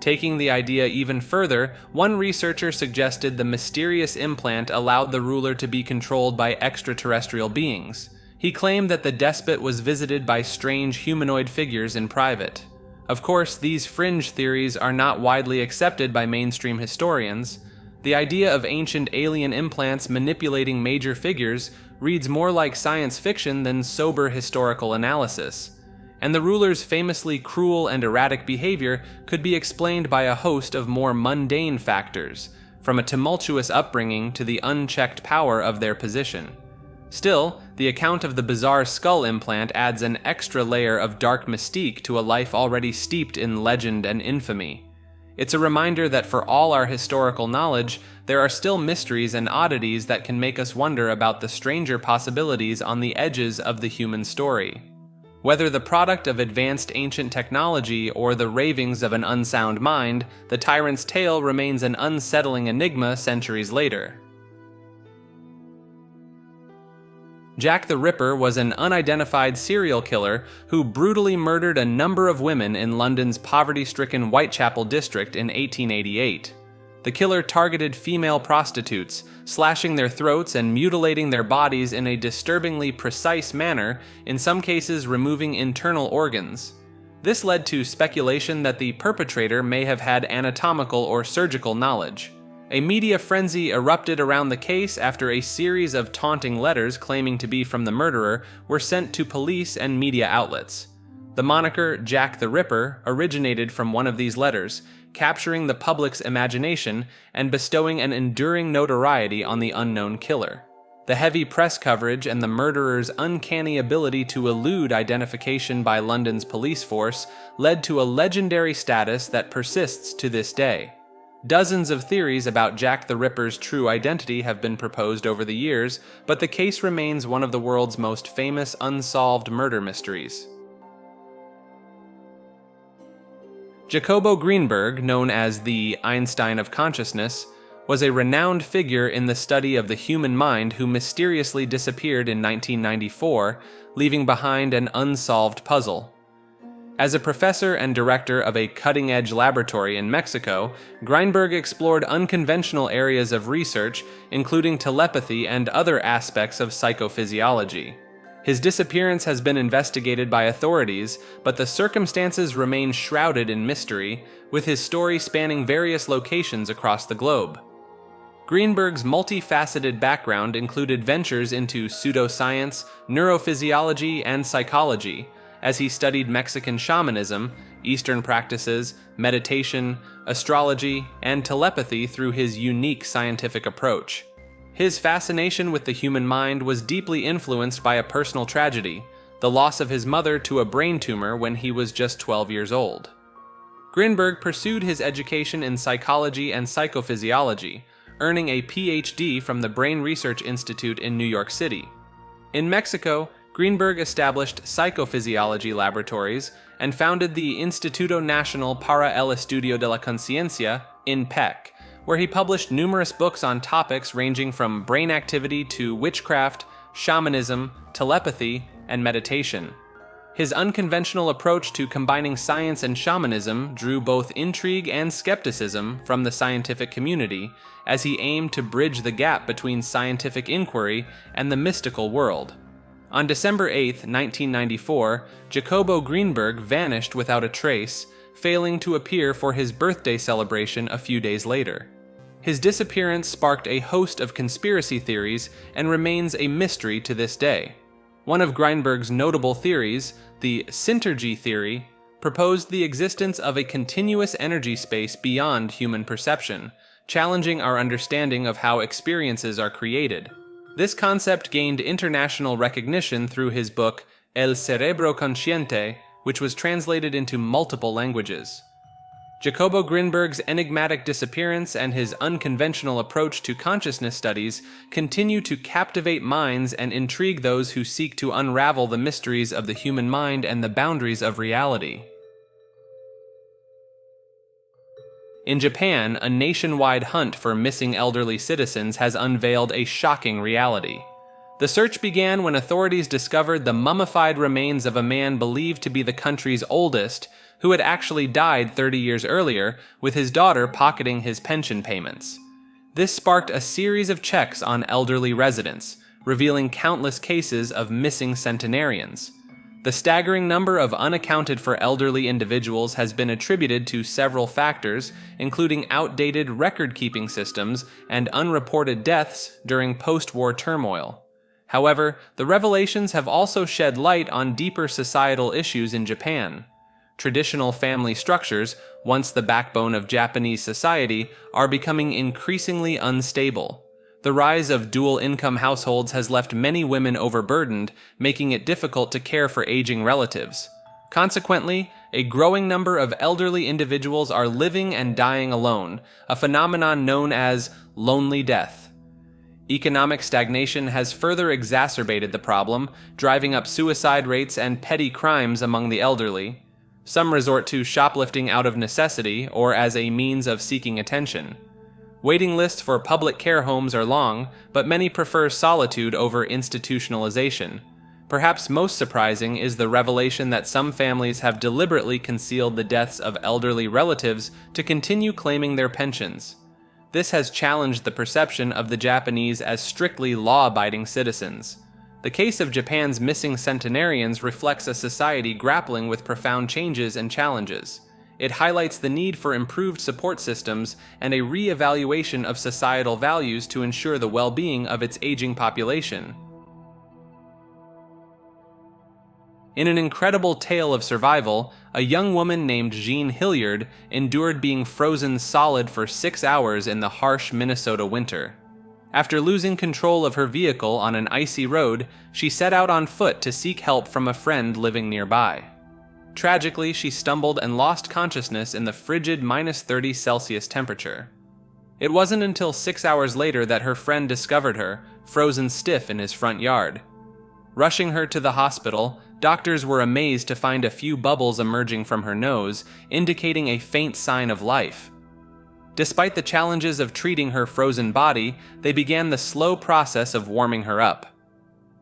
[SPEAKER 1] Taking the idea even further, one researcher suggested the mysterious implant allowed the ruler to be controlled by extraterrestrial beings. He claimed that the despot was visited by strange humanoid figures in private. Of course, these fringe theories are not widely accepted by mainstream historians. The idea of ancient alien implants manipulating major figures reads more like science fiction than sober historical analysis. And the ruler's famously cruel and erratic behavior could be explained by a host of more mundane factors, from a tumultuous upbringing to the unchecked power of their position. Still, the account of the bizarre skull implant adds an extra layer of dark mystique to a life already steeped in legend and infamy. It's a reminder that for all our historical knowledge, there are still mysteries and oddities that can make us wonder about the stranger possibilities on the edges of the human story. Whether the product of advanced ancient technology or the ravings of an unsound mind, the tyrant's tale remains an unsettling enigma centuries later. Jack the Ripper was an unidentified serial killer who brutally murdered a number of women in London's poverty-stricken Whitechapel district in 1888. The killer targeted female prostitutes, slashing their throats and mutilating their bodies in a disturbingly precise manner, in some cases removing internal organs. This led to speculation that the perpetrator may have had anatomical or surgical knowledge. A media frenzy erupted around the case after a series of taunting letters claiming to be from the murderer were sent to police and media outlets. The moniker Jack the Ripper originated from one of these letters, capturing the public's imagination and bestowing an enduring notoriety on the unknown killer. The heavy press coverage and the murderer's uncanny ability to elude identification by London's police force led to a legendary status that persists to this day. Dozens of theories about Jack the Ripper's true identity have been proposed over the years, but the case remains one of the world's most famous unsolved murder mysteries. Jacobo Greenberg, known as the Einstein of consciousness, was a renowned figure in the study of the human mind who mysteriously disappeared in 1994, leaving behind an unsolved puzzle. As a professor and director of a cutting-edge laboratory in Mexico, Greenberg explored unconventional areas of research, including telepathy and other aspects of psychophysiology. His disappearance has been investigated by authorities, but the circumstances remain shrouded in mystery, with his story spanning various locations across the globe. Greenberg's multifaceted background included ventures into pseudoscience, neurophysiology, and psychology, as he studied Mexican shamanism, Eastern practices, meditation, astrology, and telepathy through his unique scientific approach. His fascination with the human mind was deeply influenced by a personal tragedy, the loss of his mother to a brain tumor when he was just 12 years old. Greenberg pursued his education in psychology and psychophysiology, earning a PhD from the Brain Research Institute in New York City. In Mexico, Greenberg established psychophysiology laboratories and founded the Instituto Nacional para el Estudio de la Conciencia, INPEC, where he published numerous books on topics ranging from brain activity to witchcraft, shamanism, telepathy, and meditation. His unconventional approach to combining science and shamanism drew both intrigue and skepticism from the scientific community, as he aimed to bridge the gap between scientific inquiry and the mystical world. On December 8, 1994, Jacobo Greenberg vanished without a trace, failing to appear for his birthday celebration a few days later. His disappearance sparked a host of conspiracy theories and remains a mystery to this day. One of Greenberg's notable theories, the synergy theory, proposed the existence of a continuous energy space beyond human perception, challenging our understanding of how experiences are created. This concept gained international recognition through his book El Cerebro Consciente, which was translated into multiple languages. Jacobo Greenberg's enigmatic disappearance and his unconventional approach to consciousness studies continue to captivate minds and intrigue those who seek to unravel the mysteries of the human mind and the boundaries of reality. In Japan, a nationwide hunt for missing elderly citizens has unveiled a shocking reality. The search began when authorities discovered the mummified remains of a man believed to be the country's oldest, who had actually died 30 years earlier, with his daughter pocketing his pension payments. This sparked a series of checks on elderly residents, revealing countless cases of missing centenarians. The staggering number of unaccounted for elderly individuals has been attributed to several factors, including outdated record-keeping systems and unreported deaths during post-war turmoil. However, the revelations have also shed light on deeper societal issues in Japan. Traditional family structures, once the backbone of Japanese society, are becoming increasingly unstable. The rise of dual-income households has left many women overburdened, making it difficult to care for aging relatives. Consequently, a growing number of elderly individuals are living and dying alone, a phenomenon known as lonely death. Economic stagnation has further exacerbated the problem, driving up suicide rates and petty crimes among the elderly. Some resort to shoplifting out of necessity or as a means of seeking attention. Waiting lists for public care homes are long, but many prefer solitude over institutionalization. Perhaps most surprising is the revelation that some families have deliberately concealed the deaths of elderly relatives to continue claiming their pensions. This has challenged the perception of the Japanese as strictly law-abiding citizens. The case of Japan's missing centenarians reflects a society grappling with profound changes and challenges. It highlights the need for improved support systems and a re-evaluation of societal values to ensure the well-being of its aging population. In an incredible tale of survival, a young woman named Jean Hilliard endured being frozen solid for 6 hours in the harsh Minnesota winter. After losing control of her vehicle on an icy road, she set out on foot to seek help from a friend living nearby. Tragically, she stumbled and lost consciousness in the frigid -30°C temperature. It wasn't until 6 hours later that her friend discovered her, frozen stiff in his front yard. Rushing her to the hospital, doctors were amazed to find a few bubbles emerging from her nose, indicating a faint sign of life. Despite the challenges of treating her frozen body, they began the slow process of warming her up.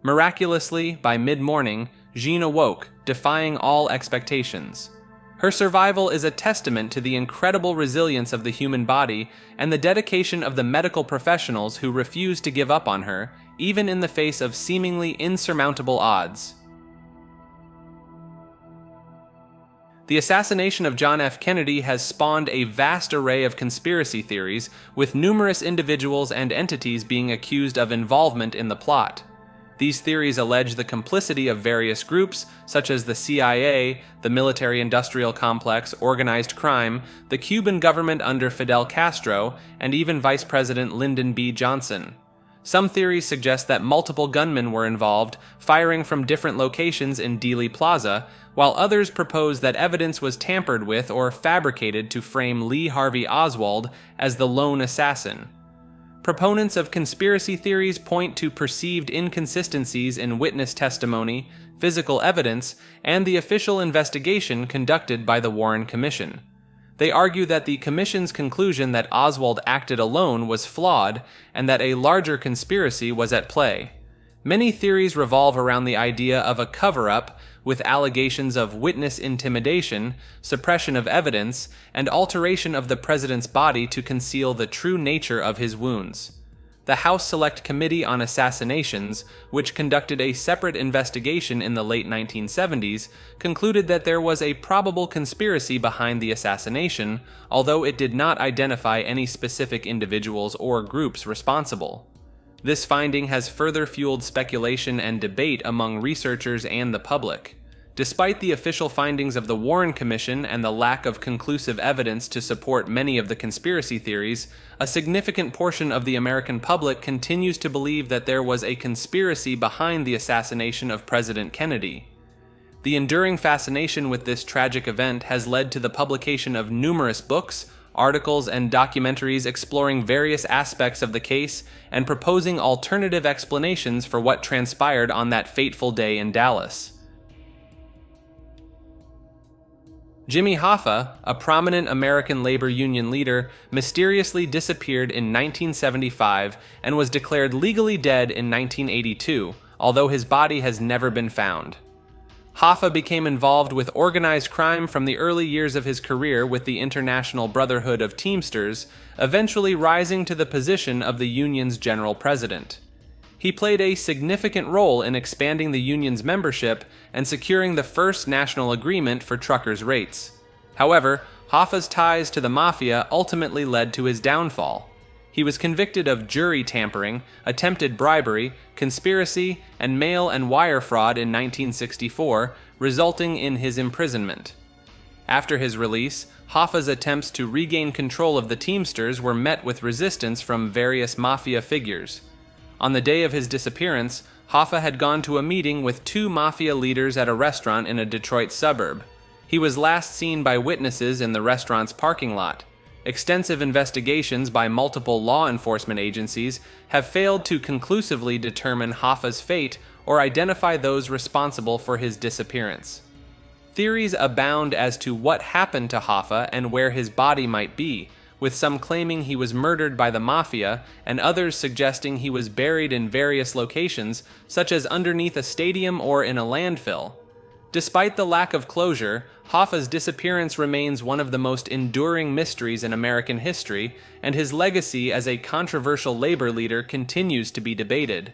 [SPEAKER 1] Miraculously, by mid-morning, Jean awoke, defying all expectations. Her survival is a testament to the incredible resilience of the human body and the dedication of the medical professionals who refused to give up on her, even in the face of seemingly insurmountable odds. The assassination of John F. Kennedy has spawned a vast array of conspiracy theories, with numerous individuals and entities being accused of involvement in the plot. These theories allege the complicity of various groups, such as the CIA, the military-industrial complex, organized crime, the Cuban government under Fidel Castro, and even Vice President Lyndon B. Johnson. Some theories suggest that multiple gunmen were involved, firing from different locations in Dealey Plaza, while others propose that evidence was tampered with or fabricated to frame Lee Harvey Oswald as the lone assassin. Proponents of conspiracy theories point to perceived inconsistencies in witness testimony, physical evidence, and the official investigation conducted by the Warren Commission. They argue that the Commission's conclusion that Oswald acted alone was flawed and that a larger conspiracy was at play. Many theories revolve around the idea of a cover-up, with allegations of witness intimidation, suppression of evidence, and alteration of the president's body to conceal the true nature of his wounds. The House Select Committee on Assassinations, which conducted a separate investigation in the late 1970s, concluded that there was a probable conspiracy behind the assassination, although it did not identify any specific individuals or groups responsible. This finding has further fueled speculation and debate among researchers and the public. Despite the official findings of the Warren Commission and the lack of conclusive evidence to support many of the conspiracy theories, a significant portion of the American public continues to believe that there was a conspiracy behind the assassination of President Kennedy. The enduring fascination with this tragic event has led to the publication of numerous books, articles, and documentaries exploring various aspects of the case and proposing alternative explanations for what transpired on that fateful day in Dallas. Jimmy Hoffa, a prominent American labor union leader, mysteriously disappeared in 1975 and was declared legally dead in 1982, although his body has never been found. Hoffa became involved with organized crime from the early years of his career with the International Brotherhood of Teamsters, eventually rising to the position of the union's general president. He played a significant role in expanding the union's membership and securing the first national agreement for truckers' rates. However, Hoffa's ties to the mafia ultimately led to his downfall. He was convicted of jury tampering, attempted bribery, conspiracy, and mail and wire fraud in 1964, resulting in his imprisonment. After his release, Hoffa's attempts to regain control of the Teamsters were met with resistance from various mafia figures. On the day of his disappearance, Hoffa had gone to a meeting with 2 mafia leaders at a restaurant in a Detroit suburb. He was last seen by witnesses in the restaurant's parking lot. Extensive investigations by multiple law enforcement agencies have failed to conclusively determine Hoffa's fate or identify those responsible for his disappearance. Theories abound as to what happened to Hoffa and where his body might be, with some claiming he was murdered by the mafia and others suggesting he was buried in various locations, such as underneath a stadium or in a landfill. Despite the lack of closure, Hoffa's disappearance remains one of the most enduring mysteries in American history, and his legacy as a controversial labor leader continues to be debated.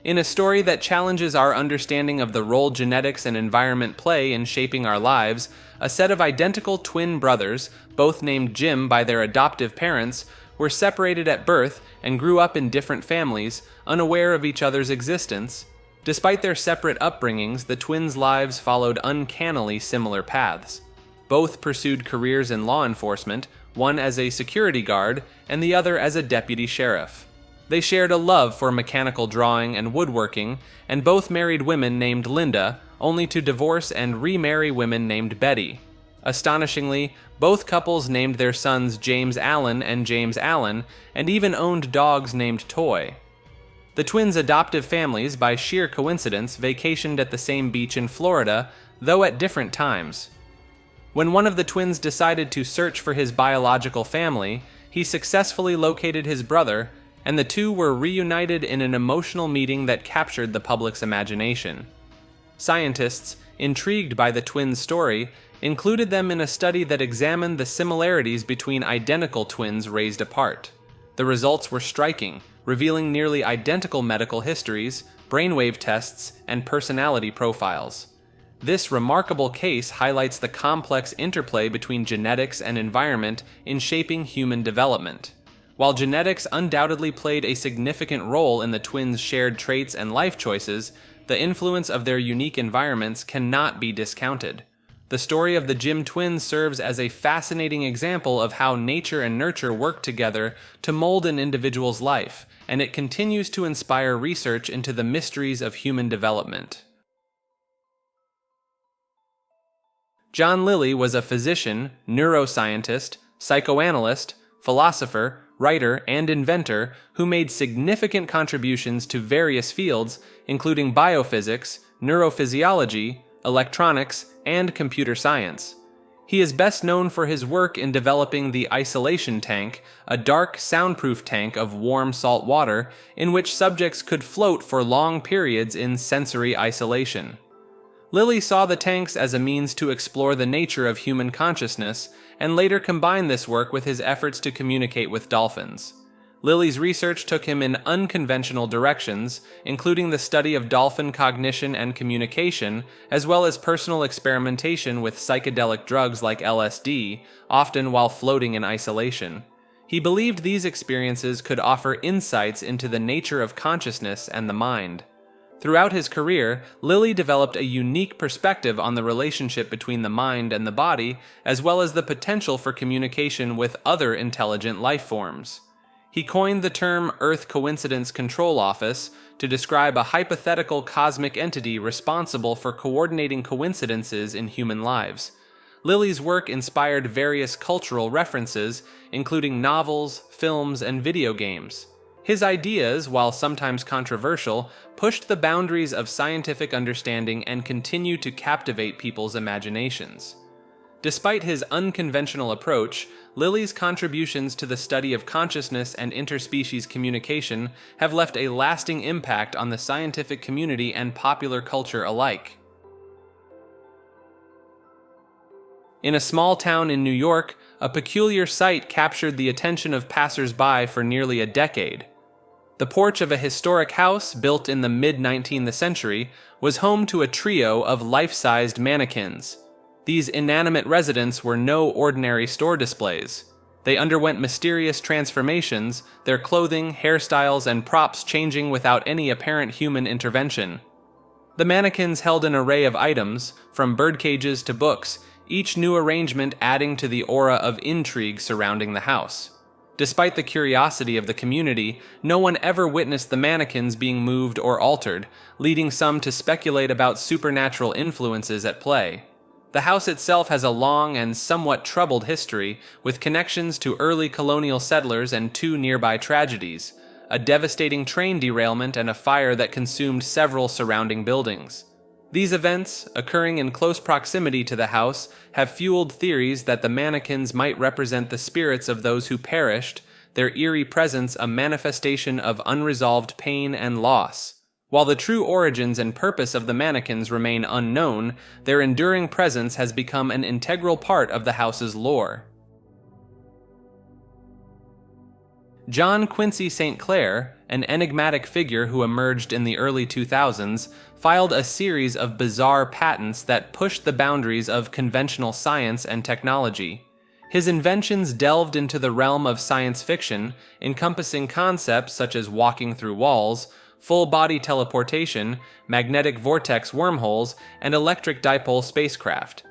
[SPEAKER 1] In a story that challenges our understanding of the role genetics and environment play in shaping our lives, a set of identical twin brothers, both named Jim by their adoptive parents, were separated at birth and grew up in different families, unaware of each other's existence. Despite their separate upbringings, the twins' lives followed uncannily similar paths. Both pursued careers in law enforcement, one as a security guard and the other as a deputy sheriff. They shared a love for mechanical drawing and woodworking, and both married women named Linda, only to divorce and remarry women named Betty. Astonishingly, both couples named their sons James Allen and James Allen, and even owned dogs named Toy. The twins' adoptive families, by sheer coincidence, vacationed at the same beach in Florida, though at different times. When one of the twins decided to search for his biological family, he successfully located his brother, and the two were reunited in an emotional meeting that captured the public's imagination. Scientists, intrigued by the twins' story, included them in a study that examined the similarities between identical twins raised apart. The results were striking, revealing nearly identical medical histories, brainwave tests, and personality profiles. This remarkable case highlights the complex interplay between genetics and environment in shaping human development. While genetics undoubtedly played a significant role in the twins' shared traits and life choices, the influence of their unique environments cannot be discounted. The story of the Jim twins serves as a fascinating example of how nature and nurture work together to mold an individual's life, and it continues to inspire research into the mysteries of human development. John Lilly was a physician, neuroscientist, psychoanalyst, philosopher, writer, and inventor who made significant contributions to various fields, including biophysics, neurophysiology, electronics, and computer science. He is best known for his work in developing the isolation tank, a dark, soundproof tank of warm salt water in which subjects could float for long periods in sensory isolation. Lilly saw the tanks as a means to explore the nature of human consciousness, and later combined this work with his efforts to communicate with dolphins. Lilly's research took him in unconventional directions, including the study of dolphin cognition and communication, as well as personal experimentation with psychedelic drugs like LSD, often while floating in isolation. He believed these experiences could offer insights into the nature of consciousness and the mind. Throughout his career, Lilly developed a unique perspective on the relationship between the mind and the body, as well as the potential for communication with other intelligent life forms. He coined the term Earth Coincidence Control Office to describe a hypothetical cosmic entity responsible for coordinating coincidences in human lives. Lilly's work inspired various cultural references, including novels, films, and video games. His ideas, while sometimes controversial, pushed the boundaries of scientific understanding and continue to captivate people's imaginations. Despite his unconventional approach, Lilly's contributions to the study of consciousness and interspecies communication have left a lasting impact on the scientific community and popular culture alike. In a small town in New York, a peculiar sight captured the attention of passers-by for nearly a decade. The porch of a historic house built in the mid-19th century was home to a trio of life-sized mannequins. These inanimate residents were no ordinary store displays. They underwent mysterious transformations, their clothing, hairstyles, and props changing without any apparent human intervention. The mannequins held an array of items, from birdcages to books, each new arrangement adding to the aura of intrigue surrounding the house. Despite the curiosity of the community, no one ever witnessed the mannequins being moved or altered, leading some to speculate about supernatural influences at play. The house itself has a long and somewhat troubled history, with connections to early colonial settlers and two nearby tragedies, a devastating train derailment and a fire that consumed several surrounding buildings. These events, occurring in close proximity to the house, have fueled theories that the mannequins might represent the spirits of those who perished, their eerie presence a manifestation of unresolved pain and loss. While the true origins and purpose of the mannequins remain unknown, their enduring presence has become an integral part of the house's lore. John Quincy St. Clair, an enigmatic figure who emerged in the early 2000s, filed a series of bizarre patents that pushed the boundaries of conventional science and technology. His inventions delved into the realm of science fiction, encompassing concepts such as walking through walls, full-body teleportation, magnetic vortex wormholes, and electric dipole spacecraft.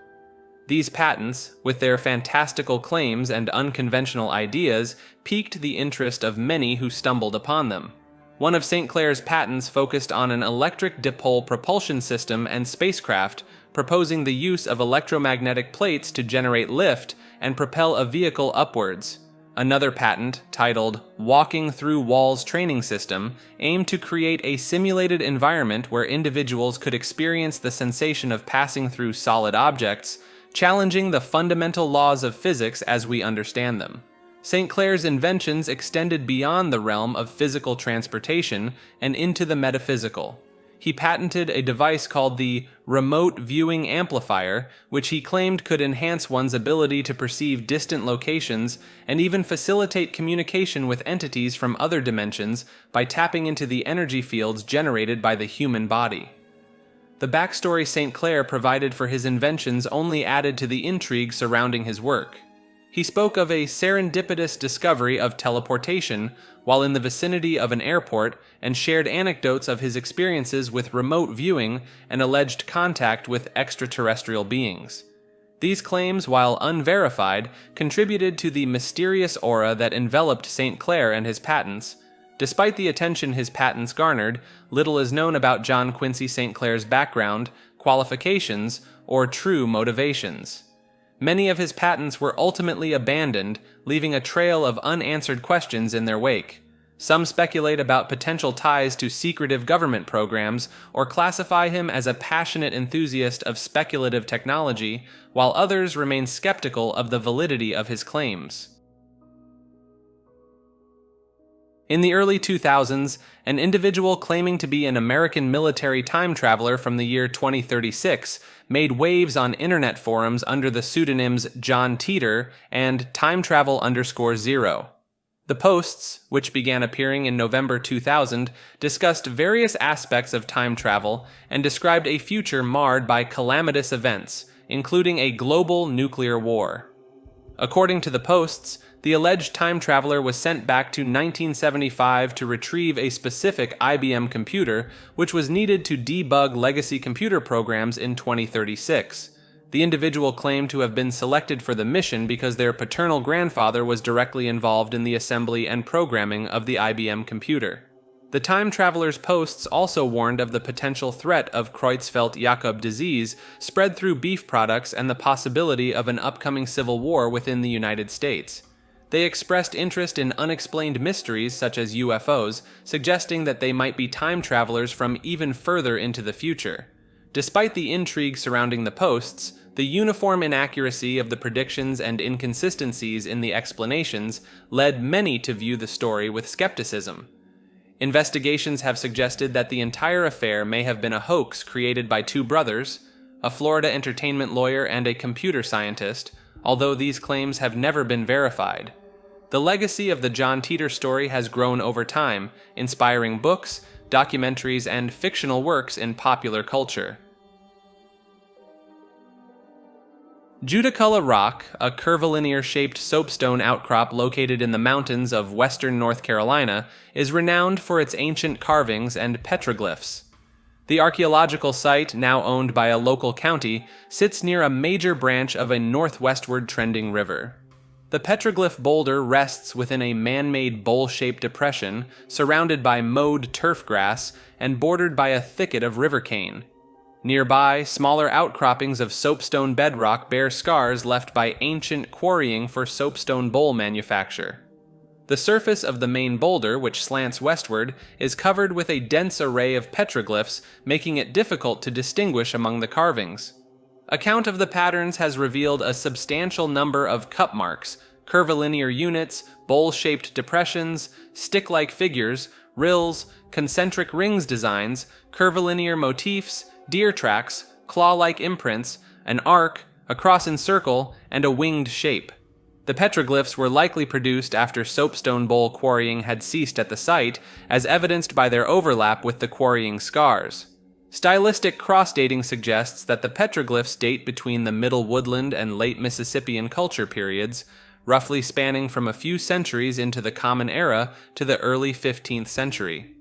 [SPEAKER 1] These patents, with their fantastical claims and unconventional ideas, piqued the interest of many who stumbled upon them. One of St. Clair's patents focused on an electric dipole propulsion system and spacecraft, proposing the use of electromagnetic plates to generate lift and propel a vehicle upwards. Another patent, titled Walking Through Walls Training System, aimed to create a simulated environment where individuals could experience the sensation of passing through solid objects, challenging the fundamental laws of physics as we understand them. St. Clair's inventions extended beyond the realm of physical transportation and into the metaphysical. He patented a device called the remote viewing amplifier, which he claimed could enhance one's ability to perceive distant locations and even facilitate communication with entities from other dimensions by tapping into the energy fields generated by the human body. The backstory St. Clair provided for his inventions only added to the intrigue surrounding his work. He spoke of a serendipitous discovery of teleportation while in the vicinity of an airport and shared anecdotes of his experiences with remote viewing and alleged contact with extraterrestrial beings. These claims, while unverified, contributed to the mysterious aura that enveloped St. Clair and his patents. Despite the attention his patents garnered, little is known about John Quincy St. Clair's background, qualifications, or true motivations. Many of his patents were ultimately abandoned, leaving a trail of unanswered questions in their wake. Some speculate about potential ties to secretive government programs or classify him as a passionate enthusiast of speculative technology, while others remain skeptical of the validity of his claims. In the early 2000s, an individual claiming to be an American military time traveler from the year 2036 made waves on internet forums under the pseudonyms John Teeter and timetravel_0. The posts, which began appearing in November 2000, discussed various aspects of time travel and described a future marred by calamitous events, including a global nuclear war. According to the posts, the alleged time traveler was sent back to 1975 to retrieve a specific IBM computer, which was needed to debug legacy computer programs in 2036. The individual claimed to have been selected for the mission because their paternal grandfather was directly involved in the assembly and programming of the IBM computer. The time traveler's posts also warned of the potential threat of Creutzfeldt-Jakob disease spread through beef products and the possibility of an upcoming civil war within the United States. They expressed interest in unexplained mysteries such as UFOs, suggesting that they might be time travelers from even further into the future. Despite the intrigue surrounding the posts, the uniform inaccuracy of the predictions and inconsistencies in the explanations led many to view the story with skepticism. Investigations have suggested that the entire affair may have been a hoax created by two brothers, a Florida entertainment lawyer and a computer scientist, although these claims have never been verified. The legacy of the John Titor story has grown over time, inspiring books, documentaries, and fictional works in popular culture. Judaculla Rock, a curvilinear-shaped soapstone outcrop located in the mountains of western North Carolina, is renowned for its ancient carvings and petroglyphs. The archaeological site, now owned by a local county, sits near a major branch of a northwestward trending river. The petroglyph boulder rests within a man-made bowl-shaped depression, surrounded by mowed turf grass and bordered by a thicket of river cane. Nearby, smaller outcroppings of soapstone bedrock bear scars left by ancient quarrying for soapstone bowl manufacture. The surface of the main boulder, which slants westward, is covered with a dense array of petroglyphs, making it difficult to distinguish among the carvings. A count of the patterns has revealed a substantial number of cup marks, curvilinear units, bowl-shaped depressions, stick-like figures, rills, concentric rings designs, curvilinear motifs, deer tracks, claw-like imprints, an arc, a cross and circle, and a winged shape. The petroglyphs were likely produced after soapstone bowl quarrying had ceased at the site, as evidenced by their overlap with the quarrying scars. Stylistic cross-dating suggests that the petroglyphs date between the Middle Woodland and Late Mississippian culture periods, roughly spanning from a few centuries into the Common Era to the early 15th century.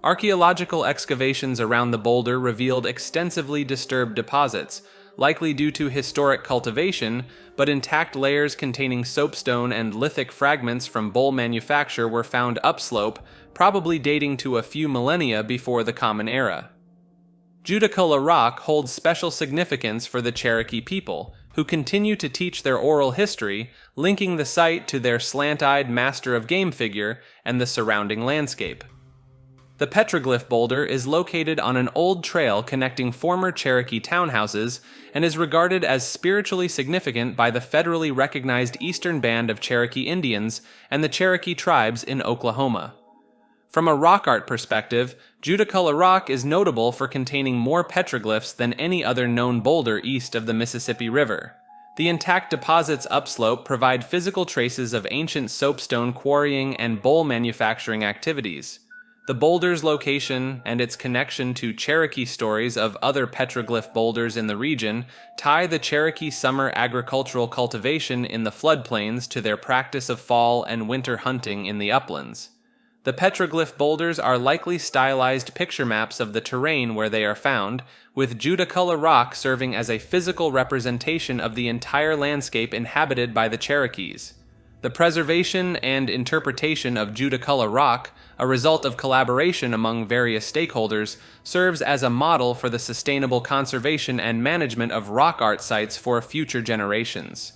[SPEAKER 1] Archaeological excavations around the boulder revealed extensively disturbed deposits, likely due to historic cultivation, but intact layers containing soapstone and lithic fragments from bowl manufacture were found upslope, probably dating to a few millennia before the Common Era. Judaculla Rock holds special significance for the Cherokee people, who continue to teach their oral history, linking the site to their slant-eyed master of game figure and the surrounding landscape. The petroglyph boulder is located on an old trail connecting former Cherokee townhouses and is regarded as spiritually significant by the federally recognized Eastern Band of Cherokee Indians and the Cherokee tribes in Oklahoma. From a rock art perspective, Judaculla Rock is notable for containing more petroglyphs than any other known boulder east of the Mississippi River. The intact deposits upslope provide physical traces of ancient soapstone quarrying and bowl manufacturing activities. The boulder's location and its connection to Cherokee stories of other petroglyph boulders in the region tie the Cherokee summer agricultural cultivation in the floodplains to their practice of fall and winter hunting in the uplands. The petroglyph boulders are likely stylized picture maps of the terrain where they are found, with Judaculla Rock serving as a physical representation of the entire landscape inhabited by the Cherokees. The preservation and interpretation of Judaculla Rock, a result of collaboration among various stakeholders, serves as a model for the sustainable conservation and management of rock art sites for future generations.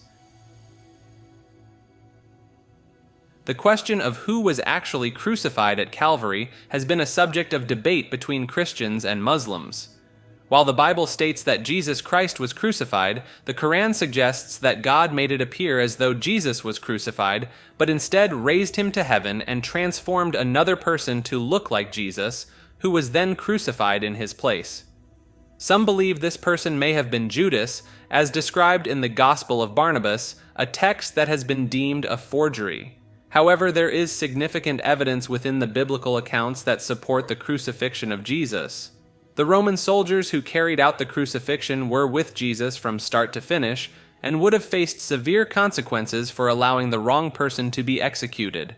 [SPEAKER 1] The question of who was actually crucified at Calvary has been a subject of debate between Christians and Muslims. While the Bible states that Jesus Christ was crucified, the Quran suggests that God made it appear as though Jesus was crucified, but instead raised him to heaven and transformed another person to look like Jesus, who was then crucified in his place. Some believe this person may have been Judas, as described in the Gospel of Barnabas, a text that has been deemed a forgery. However, there is significant evidence within the biblical accounts that support the crucifixion of Jesus. The Roman soldiers who carried out the crucifixion were with Jesus from start to finish, and would have faced severe consequences for allowing the wrong person to be executed.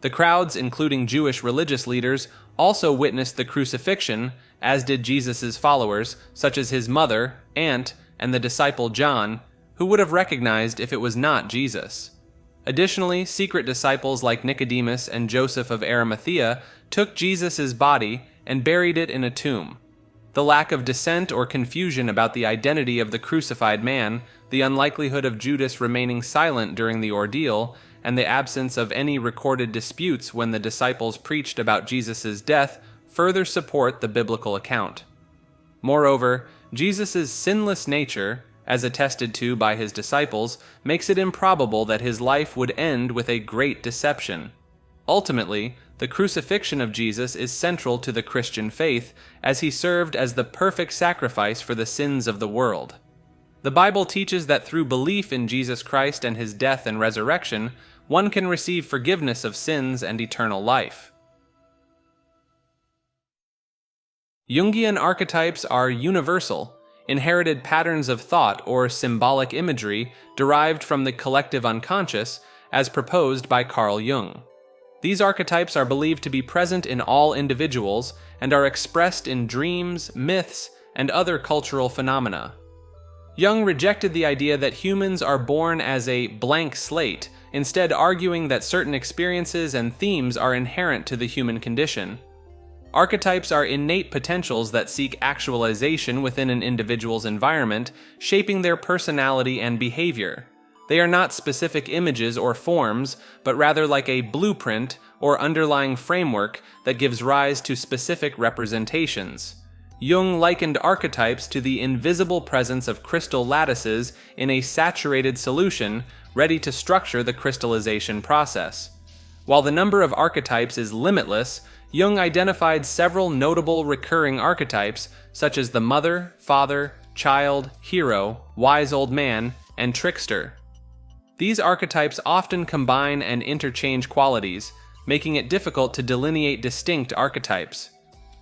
[SPEAKER 1] The crowds, including Jewish religious leaders, also witnessed the crucifixion, as did Jesus' followers, such as his mother, aunt, and the disciple John, who would have recognized if it was not Jesus. Additionally, secret disciples like Nicodemus and Joseph of Arimathea took Jesus' body and buried it in a tomb. The lack of dissent or confusion about the identity of the crucified man, the unlikelihood of Judas remaining silent during the ordeal, and the absence of any recorded disputes when the disciples preached about Jesus' death further support the biblical account. Moreover, Jesus' sinless nature, as attested to by his disciples, makes it improbable that his life would end with a great deception. Ultimately, The crucifixion of Jesus is central to the Christian faith, as he served as the perfect sacrifice for the sins of the world. The Bible teaches that through belief in Jesus Christ and his death and resurrection, one can receive forgiveness of sins and eternal life. Jungian archetypes are universal, inherited patterns of thought or symbolic imagery derived from the collective unconscious, as proposed by Carl Jung. These archetypes are believed to be present in all individuals and are expressed in dreams, myths, and other cultural phenomena. Jung rejected the idea that humans are born as a blank slate, instead arguing that certain experiences and themes are inherent to the human condition. Archetypes are innate potentials that seek actualization within an individual's environment, shaping their personality and behavior. They are not specific images or forms, but rather like a blueprint or underlying framework that gives rise to specific representations. Jung likened archetypes to the invisible presence of crystal lattices in a saturated solution ready to structure the crystallization process. While the number of archetypes is limitless, Jung identified several notable recurring archetypes such as the mother, father, child, hero, wise old man, and trickster. These archetypes often combine and interchange qualities, making it difficult to delineate distinct archetypes.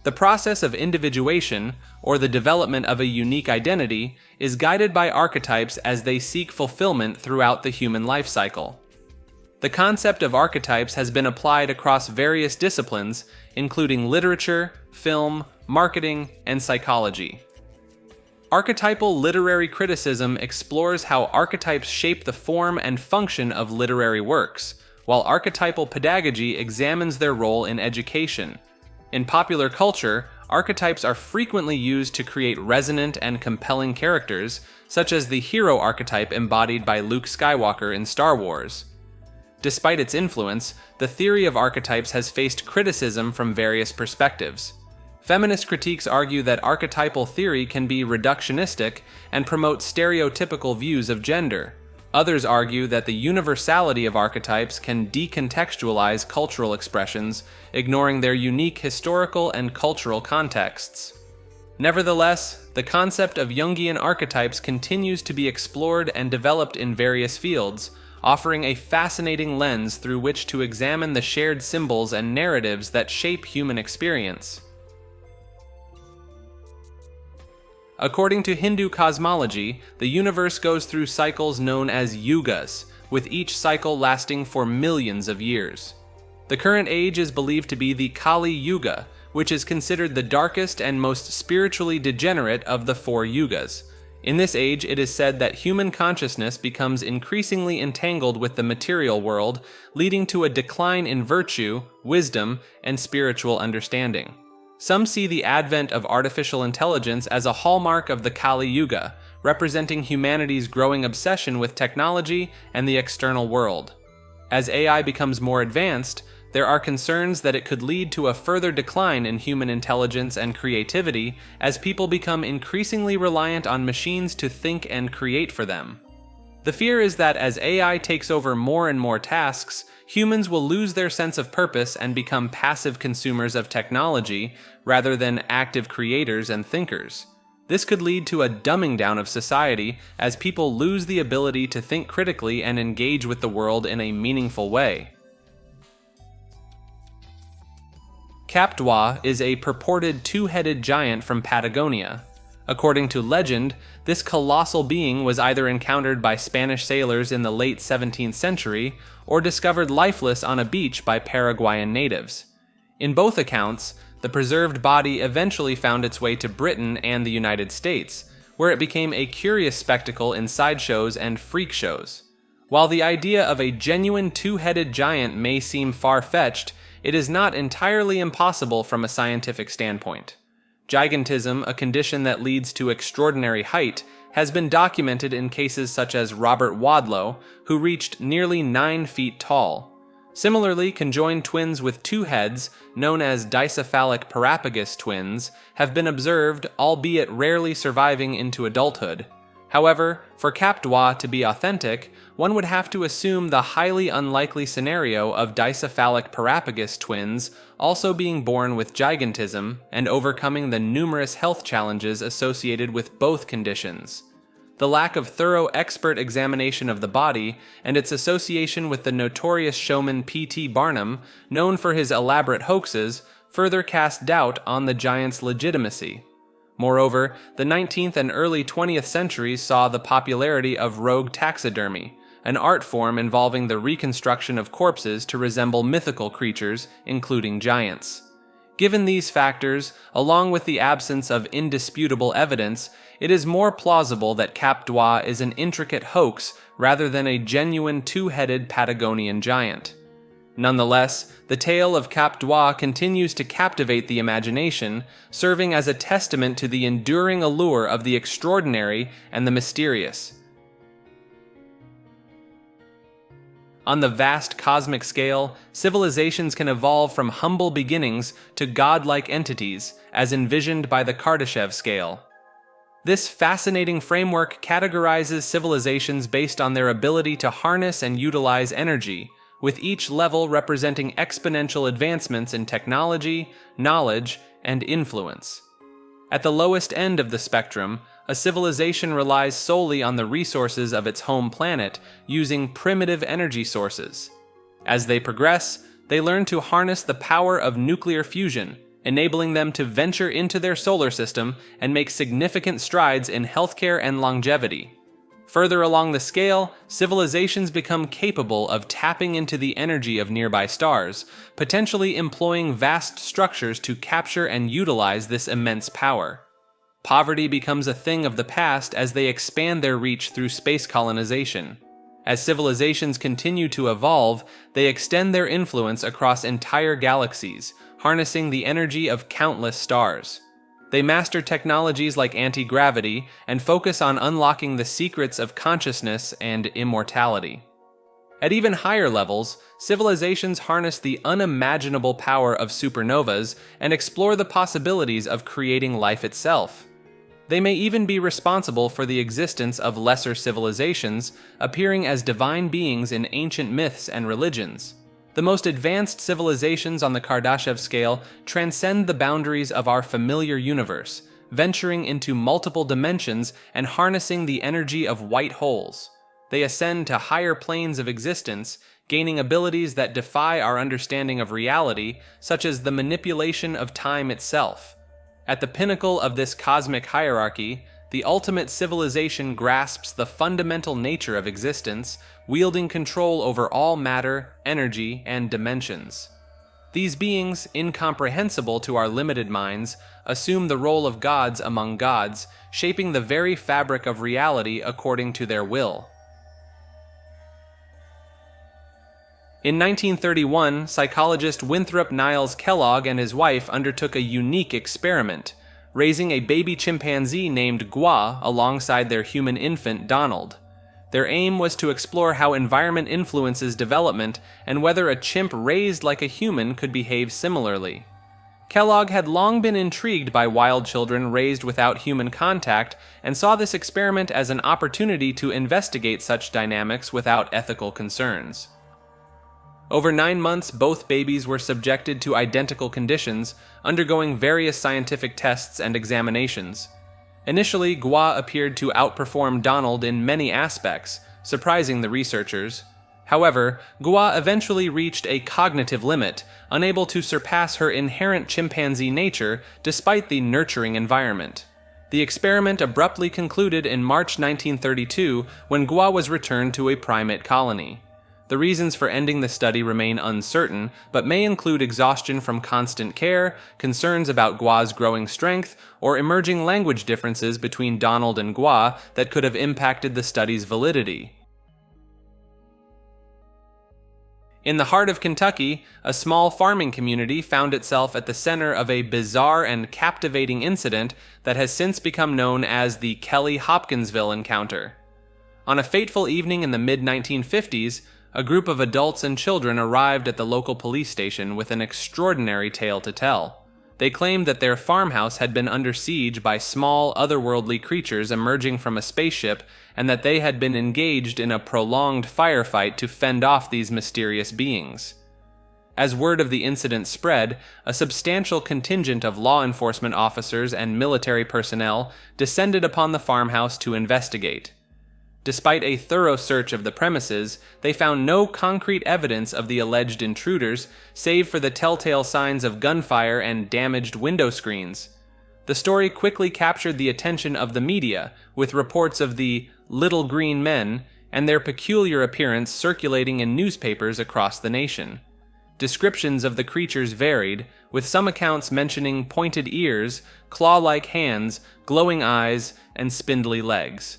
[SPEAKER 1] The process of individuation, or the development of a unique identity, is guided by archetypes as they seek fulfillment throughout the human life cycle. The concept of archetypes has been applied across various disciplines, including literature, film, marketing, and psychology. Archetypal literary criticism explores how archetypes shape the form and function of literary works, while archetypal pedagogy examines their role in education. In popular culture, archetypes are frequently used to create resonant and compelling characters, such as the hero archetype embodied by Luke Skywalker in Star Wars. Despite its influence, the theory of archetypes has faced criticism from various perspectives. Feminist critiques argue that archetypal theory can be reductionistic and promote stereotypical views of gender. Others argue that the universality of archetypes can decontextualize cultural expressions, ignoring their unique historical and cultural contexts. Nevertheless, the concept of Jungian archetypes continues to be explored and developed in various fields, offering a fascinating lens through which to examine the shared symbols and narratives that shape human experience. According to Hindu cosmology, the universe goes through cycles known as yugas, with each cycle lasting for millions of years. The current age is believed to be the Kali Yuga, which is considered the darkest and most spiritually degenerate of the four yugas. In this age, it is said that human consciousness becomes increasingly entangled with the material world, leading to a decline in virtue, wisdom, and spiritual understanding. Some see the advent of artificial intelligence as a hallmark of the Kali Yuga, representing humanity's growing obsession with technology and the external world. As AI becomes more advanced, there are concerns that it could lead to a further decline in human intelligence and creativity as people become increasingly reliant on machines to think and create for them. The fear is that as AI takes over more and more tasks, humans will lose their sense of purpose and become passive consumers of technology rather than active creators and thinkers. This could lead to a dumbing down of society as people lose the ability to think critically and engage with the world in a meaningful way. Captwa is a purported two-headed giant from Patagonia. According to legend, this colossal being was either encountered by Spanish sailors in the late 17th century or discovered lifeless on a beach by Paraguayan natives. In both accounts, the preserved body eventually found its way to Britain and the United States, where it became a curious spectacle in sideshows and freak shows. While the idea of a genuine two-headed giant may seem far-fetched, it is not entirely impossible from a scientific standpoint. Gigantism, a condition that leads to extraordinary height, has been documented in cases such as Robert Wadlow, who reached nearly 9 feet tall. Similarly, conjoined twins with two heads, known as dicephalic parapagus twins, have been observed, albeit rarely surviving into adulthood. However, for Cap Droit to be authentic, one would have to assume the highly unlikely scenario of dicephalic parapagus twins also being born with gigantism and overcoming the numerous health challenges associated with both conditions. The lack of thorough expert examination of the body and its association with the notorious showman P.T. Barnum, known for his elaborate hoaxes, further cast doubt on the giant's legitimacy. Moreover, the 19th and early 20th centuries saw the popularity of rogue taxidermy, an art form involving the reconstruction of corpses to resemble mythical creatures, including giants. Given these factors, along with the absence of indisputable evidence, it is more plausible that Cap Droit is an intricate hoax rather than a genuine two-headed Patagonian giant. Nonetheless, the tale of Cap Droit continues to captivate the imagination, serving as a testament to the enduring allure of the extraordinary and the mysterious. On the vast cosmic scale, civilizations can evolve from humble beginnings to godlike entities, as envisioned by the Kardashev scale. This fascinating framework categorizes civilizations based on their ability to harness and utilize energy, with each level representing exponential advancements in technology, knowledge, and influence. At the lowest end of the spectrum, a civilization relies solely on the resources of its home planet, using primitive energy sources. As they progress, they learn to harness the power of nuclear fusion, enabling them to venture into their solar system and make significant strides in healthcare and longevity. Further along the scale, civilizations become capable of tapping into the energy of nearby stars, potentially employing vast structures to capture and utilize this immense power. Poverty becomes a thing of the past as they expand their reach through space colonization. As civilizations continue to evolve, they extend their influence across entire galaxies, harnessing the energy of countless stars. They master technologies like anti-gravity and focus on unlocking the secrets of consciousness and immortality. At even higher levels, civilizations harness the unimaginable power of supernovas and explore the possibilities of creating life itself. They may even be responsible for the existence of lesser civilizations, appearing as divine beings in ancient myths and religions. The most advanced civilizations on the Kardashev scale transcend the boundaries of our familiar universe, venturing into multiple dimensions and harnessing the energy of white holes. They ascend to higher planes of existence, gaining abilities that defy our understanding of reality, such as the manipulation of time itself. At the pinnacle of this cosmic hierarchy, the ultimate civilization grasps the fundamental nature of existence, wielding control over all matter, energy, and dimensions. These beings, incomprehensible to our limited minds, assume the role of gods among gods, shaping the very fabric of reality according to their will. In 1931, psychologist Winthrop Niles Kellogg and his wife undertook a unique experiment, raising a baby chimpanzee named Gua alongside their human infant Donald. Their aim was to explore how environment influences development and whether a chimp raised like a human could behave similarly. Kellogg had long been intrigued by wild children raised without human contact and saw this experiment as an opportunity to investigate such dynamics without ethical concerns. Over 9 months, both babies were subjected to identical conditions, undergoing various scientific tests and examinations. Initially, Gua appeared to outperform Donald in many aspects, surprising the researchers. However, Gua eventually reached a cognitive limit, unable to surpass her inherent chimpanzee nature despite the nurturing environment. The experiment abruptly concluded in March 1932 when Gua was returned to a primate colony. The reasons for ending the study remain uncertain, but may include exhaustion from constant care, concerns about Gua's growing strength, or emerging language differences between Donald and Gua that could have impacted the study's validity. In the heart of Kentucky, a small farming community found itself at the center of a bizarre and captivating incident that has since become known as the Kelly-Hopkinsville encounter. On a fateful evening in the mid-1950s, a group of adults and children arrived at the local police station with an extraordinary tale to tell. They claimed that their farmhouse had been under siege by small, otherworldly creatures emerging from a spaceship, and that they had been engaged in a prolonged firefight to fend off these mysterious beings. As word of the incident spread, a substantial contingent of law enforcement officers and military personnel descended upon the farmhouse to investigate. Despite a thorough search of the premises, they found no concrete evidence of the alleged intruders, save for the telltale signs of gunfire and damaged window screens. The story quickly captured the attention of the media, with reports of the little green men and their peculiar appearance circulating in newspapers across the nation. Descriptions of the creatures varied, with some accounts mentioning pointed ears, claw-like hands, glowing eyes, and spindly legs.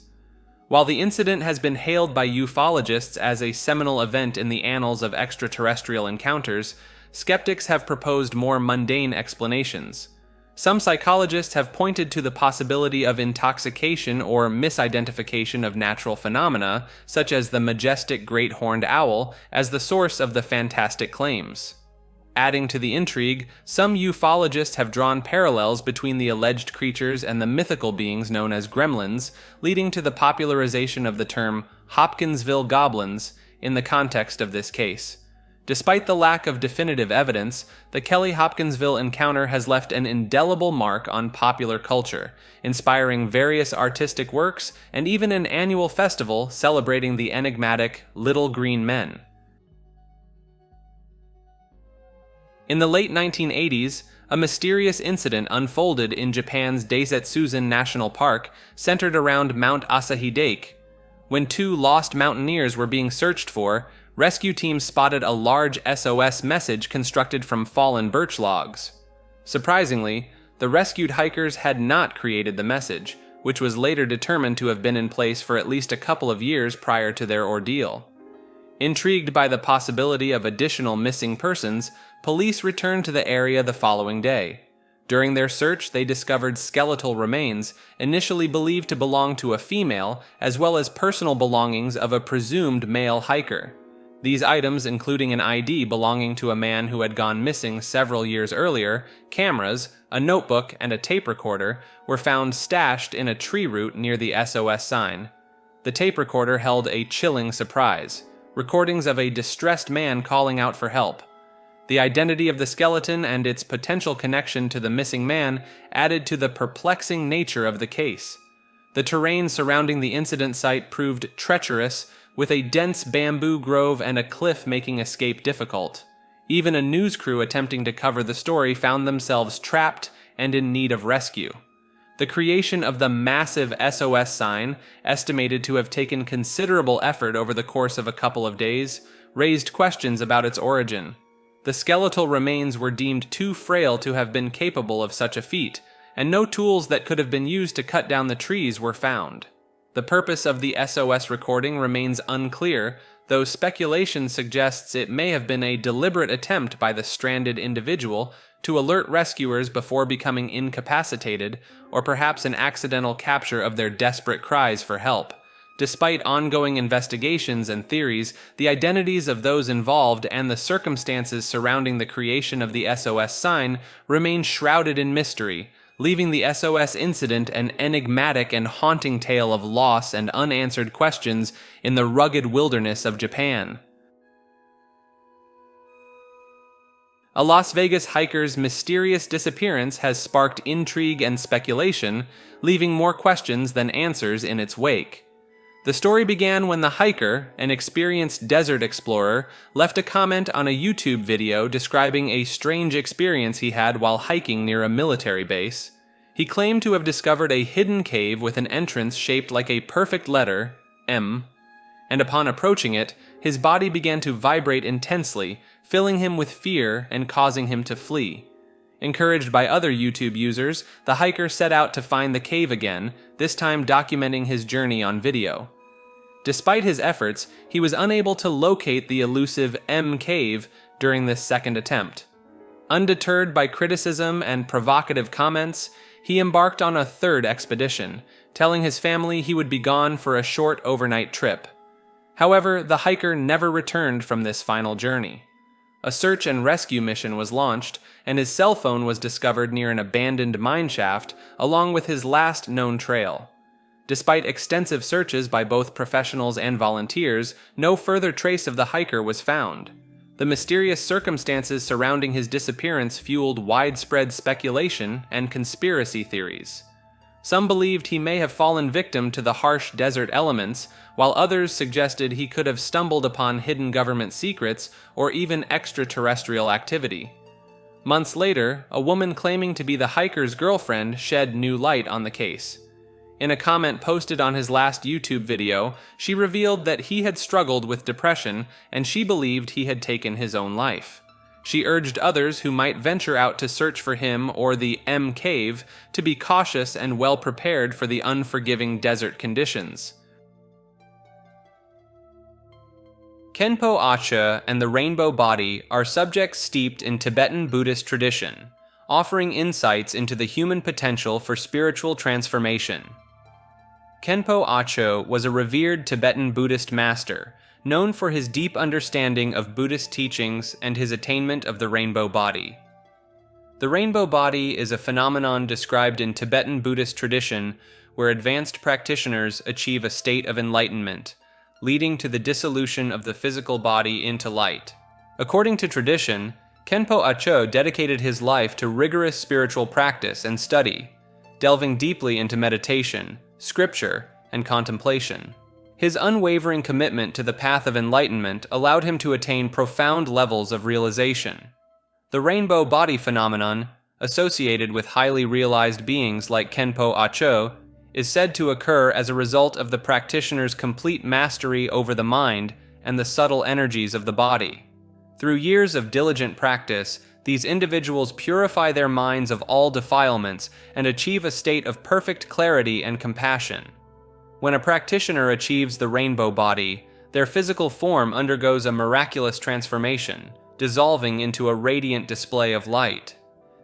[SPEAKER 1] While the incident has been hailed by ufologists as a seminal event in the annals of extraterrestrial encounters, skeptics have proposed more mundane explanations. Some psychologists have pointed to the possibility of intoxication or misidentification of natural phenomena, such as the majestic great horned owl, as the source of the fantastic claims. Adding to the intrigue, some ufologists have drawn parallels between the alleged creatures and the mythical beings known as gremlins, leading to the popularization of the term Hopkinsville goblins in the context of this case. Despite the lack of definitive evidence, the Kelly-Hopkinsville encounter has left an indelible mark on popular culture, inspiring various artistic works and even an annual festival celebrating the enigmatic Little Green Men. In the late 1980s, a mysterious incident unfolded in Japan's Daisetsuzen National Park centered around Mount Asahi Dake. When two lost mountaineers were being searched for, rescue teams spotted a large SOS message constructed from fallen birch logs. Surprisingly, the rescued hikers had not created the message, which was later determined to have been in place for at least a couple of years prior to their ordeal. Intrigued by the possibility of additional missing persons, police returned to the area the following day. During their search, they discovered skeletal remains, initially believed to belong to a female, as well as personal belongings of a presumed male hiker. These items, including an ID belonging to a man who had gone missing several years earlier, cameras, a notebook, and a tape recorder, were found stashed in a tree root near the SOS sign. The tape recorder held a chilling surprise: recordings of a distressed man calling out for help. The identity of the skeleton and its potential connection to the missing man added to the perplexing nature of the case. The terrain surrounding the incident site proved treacherous, with a dense bamboo grove and a cliff making escape difficult. Even a news crew attempting to cover the story found themselves trapped and in need of rescue. The creation of the massive SOS sign, estimated to have taken considerable effort over the course of a couple of days, raised questions about its origin. The skeletal remains were deemed too frail to have been capable of such a feat, and no tools that could have been used to cut down the trees were found. The purpose of the SOS recording remains unclear, though speculation suggests it may have been a deliberate attempt by the stranded individual to alert rescuers before becoming incapacitated, or perhaps an accidental capture of their desperate cries for help. Despite ongoing investigations and theories, the identities of those involved and the circumstances surrounding the creation of the SOS sign remain shrouded in mystery, leaving the SOS incident an enigmatic and haunting tale of loss and unanswered questions in the rugged wilderness of Japan. A Las Vegas hiker's mysterious disappearance has sparked intrigue and speculation, leaving more questions than answers in its wake. The story began when the hiker, an experienced desert explorer, left a comment on a YouTube video describing a strange experience he had while hiking near a military base. He claimed to have discovered a hidden cave with an entrance shaped like a perfect letter, M, and upon approaching it, his body began to vibrate intensely, filling him with fear and causing him to flee. Encouraged by other YouTube users, the hiker set out to find the cave again, this time documenting his journey on video. Despite his efforts, he was unable to locate the elusive M cave during this second attempt. Undeterred by criticism and provocative comments, he embarked on a third expedition, telling his family he would be gone for a short overnight trip. However, the hiker never returned from this final journey. A search and rescue mission was launched, and his cell phone was discovered near an abandoned mine shaft, along with his last known trail. Despite extensive searches by both professionals and volunteers, no further trace of the hiker was found. The mysterious circumstances surrounding his disappearance fueled widespread speculation and conspiracy theories. Some believed he may have fallen victim to the harsh desert elements, while others suggested he could have stumbled upon hidden government secrets or even extraterrestrial activity. Months later, a woman claiming to be the hiker's girlfriend shed new light on the case. In a comment posted on his last YouTube video, she revealed that he had struggled with depression and she believed he had taken his own life. She urged others who might venture out to search for him or the M Cave to be cautious and well prepared for the unforgiving desert conditions. Khenpo Acha and the Rainbow Body are subjects steeped in Tibetan Buddhist tradition, offering insights into the human potential for spiritual transformation. Khenpo Acho was a revered Tibetan Buddhist master, known for his deep understanding of Buddhist teachings and his attainment of the rainbow body. The rainbow body is a phenomenon described in Tibetan Buddhist tradition where advanced practitioners achieve a state of enlightenment, leading to the dissolution of the physical body into light. According to tradition, Khenpo Acho dedicated his life to rigorous spiritual practice and study, delving deeply into meditation, scripture, and contemplation. His unwavering commitment to the path of enlightenment allowed him to attain profound levels of realization. The rainbow body phenomenon, associated with highly realized beings like Khenpo Acho, is said to occur as a result of the practitioner's complete mastery over the mind and the subtle energies of the body. Through years of diligent practice, these individuals purify their minds of all defilements and achieve a state of perfect clarity and compassion. When a practitioner achieves the rainbow body, their physical form undergoes a miraculous transformation, dissolving into a radiant display of light.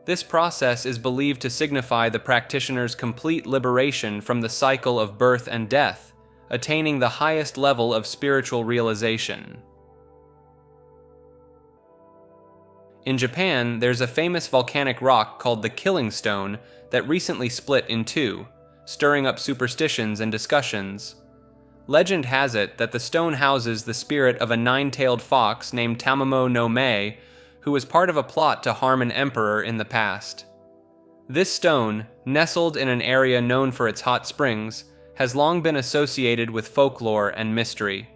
[SPEAKER 1] This process is believed to signify the practitioner's complete liberation from the cycle of birth and death, attaining the highest level of spiritual realization. In Japan, there's a famous volcanic rock called the Killing Stone that recently split in two, stirring up superstitions and discussions. Legend has it that the stone houses the spirit of a nine-tailed fox named Tamamo no Mae, who was part of a plot to harm an emperor in the past. This stone, nestled in an area known for its hot springs, has long been associated with folklore and mystery.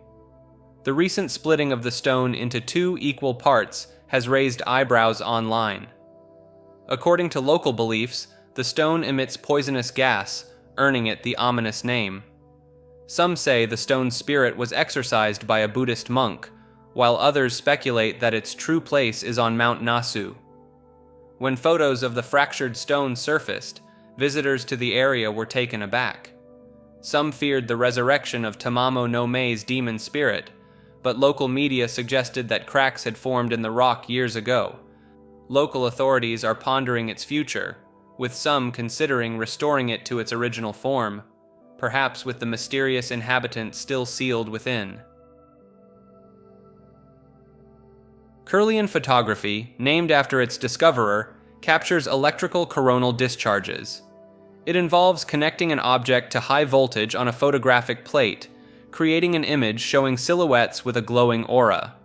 [SPEAKER 1] The recent splitting of the stone into two equal parts has raised eyebrows online. According to local beliefs, the stone emits poisonous gas, earning it the ominous name. Some say the stone's spirit was exorcised by a Buddhist monk, while others speculate that its true place is on Mount Nasu. When photos of the fractured stone surfaced, visitors to the area were taken aback. Some feared the resurrection of Tamamo no Mae's demon spirit, but local media suggested that cracks had formed in the rock years ago. Local authorities are pondering its future, with some considering restoring it to its original form, perhaps with the mysterious inhabitant still sealed within. Kirlian photography, named after its discoverer, captures electrical coronal discharges. It involves connecting an object to high voltage on a photographic plate, creating an image showing silhouettes with a glowing aura.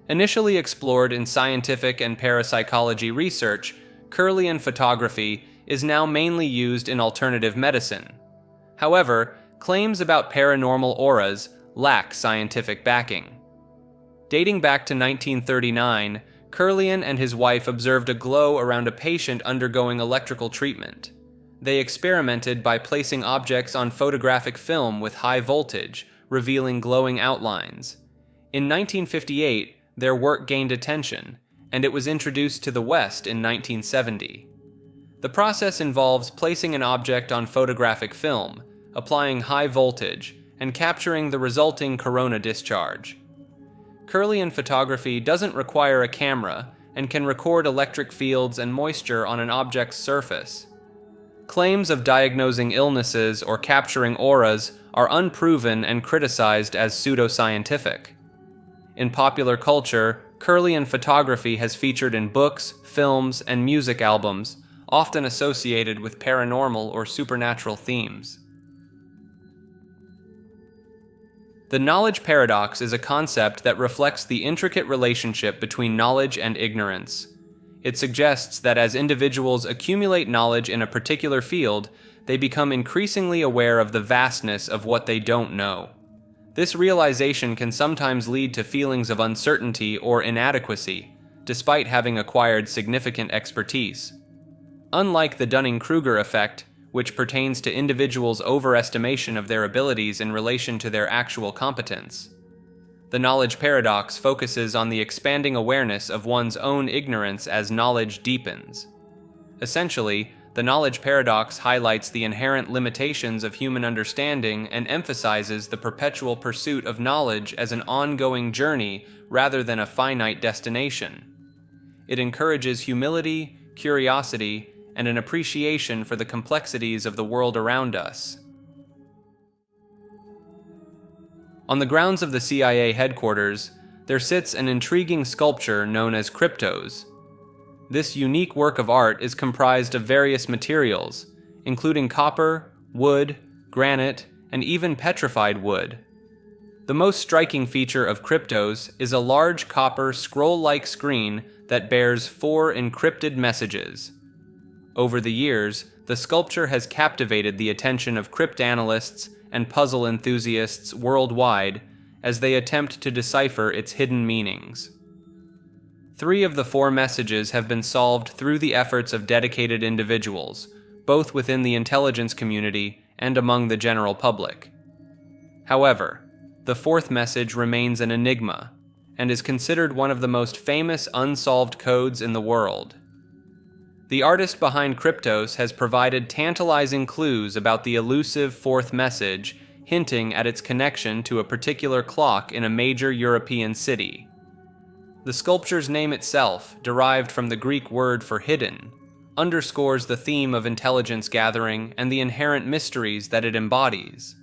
[SPEAKER 1] Initially explored in scientific and parapsychology research, Kirlian photography is now mainly used in alternative medicine. However, claims about paranormal auras lack scientific backing. Dating back to 1939, Kirlian and his wife observed a glow around a patient undergoing electrical treatment. They experimented by placing objects on photographic film with high voltage, revealing glowing outlines. In 1958, their work gained attention, and it was introduced to the West in 1970. The process involves placing an object on photographic film, applying high voltage, and capturing the resulting corona discharge. Kirlian photography doesn't require a camera and can record electric fields and moisture on an object's surface. Claims of diagnosing illnesses or capturing auras are unproven and criticized as pseudoscientific. In popular culture, Kirlian photography has featured in books, films, and music albums, often associated with paranormal or supernatural themes. The knowledge paradox is a concept that reflects the intricate relationship between knowledge and ignorance. It suggests that as individuals accumulate knowledge in a particular field, they become increasingly aware of the vastness of what they don't know. This realization can sometimes lead to feelings of uncertainty or inadequacy, despite having acquired significant expertise. Unlike the Dunning-Kruger effect, which pertains to individuals' overestimation of their abilities in relation to their actual competence, the knowledge paradox focuses on the expanding awareness of one's own ignorance as knowledge deepens. Essentially, the knowledge paradox highlights the inherent limitations of human understanding and emphasizes the perpetual pursuit of knowledge as an ongoing journey rather than a finite destination. It encourages humility, curiosity, and an appreciation for the complexities of the world around us. On the grounds of the CIA headquarters, there sits an intriguing sculpture known as Cryptos. This unique work of art is comprised of various materials, including copper, wood, granite, and even petrified wood. The most striking feature of Cryptos is a large copper scroll-like screen that bears 4 encrypted messages. Over the years, the sculpture has captivated the attention of cryptanalysts and puzzle enthusiasts worldwide as they attempt to decipher its hidden meanings. 3 of the 4 messages have been solved through the efforts of dedicated individuals, both within the intelligence community and among the general public. However, the 4th message remains an enigma, and is considered one of the most famous unsolved codes in the world. The artist behind Cryptos has provided tantalizing clues about the elusive 4th message, hinting at its connection to a particular clock in a major European city. The sculpture's name itself, derived from the Greek word for hidden, underscores the theme of intelligence gathering and the inherent mysteries that it embodies.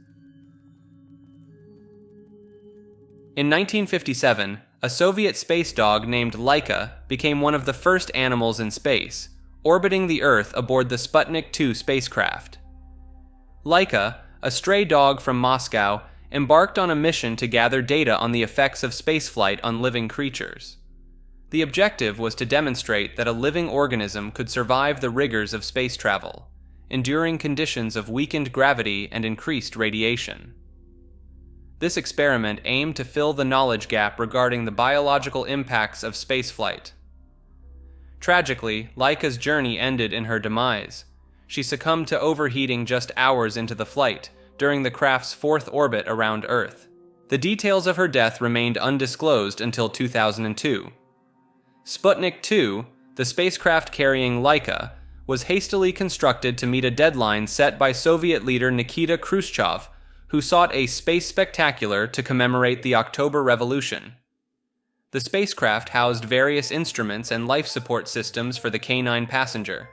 [SPEAKER 1] In 1957, a Soviet space dog named Laika became one of the first animals in space, orbiting the Earth aboard the Sputnik 2 spacecraft. Laika, a stray dog from Moscow, embarked on a mission to gather data on the effects of spaceflight on living creatures. The objective was to demonstrate that a living organism could survive the rigors of space travel, enduring conditions of weakened gravity and increased radiation. This experiment aimed to fill the knowledge gap regarding the biological impacts of spaceflight. Tragically, Laika's journey ended in her demise. She succumbed to overheating just hours into the flight, during the craft's 4th orbit around Earth. The details of her death remained undisclosed until 2002. Sputnik 2, the spacecraft carrying Laika, was hastily constructed to meet a deadline set by Soviet leader Nikita Khrushchev, who sought a space spectacular to commemorate the October Revolution. The spacecraft housed various instruments and life support systems for the canine passenger.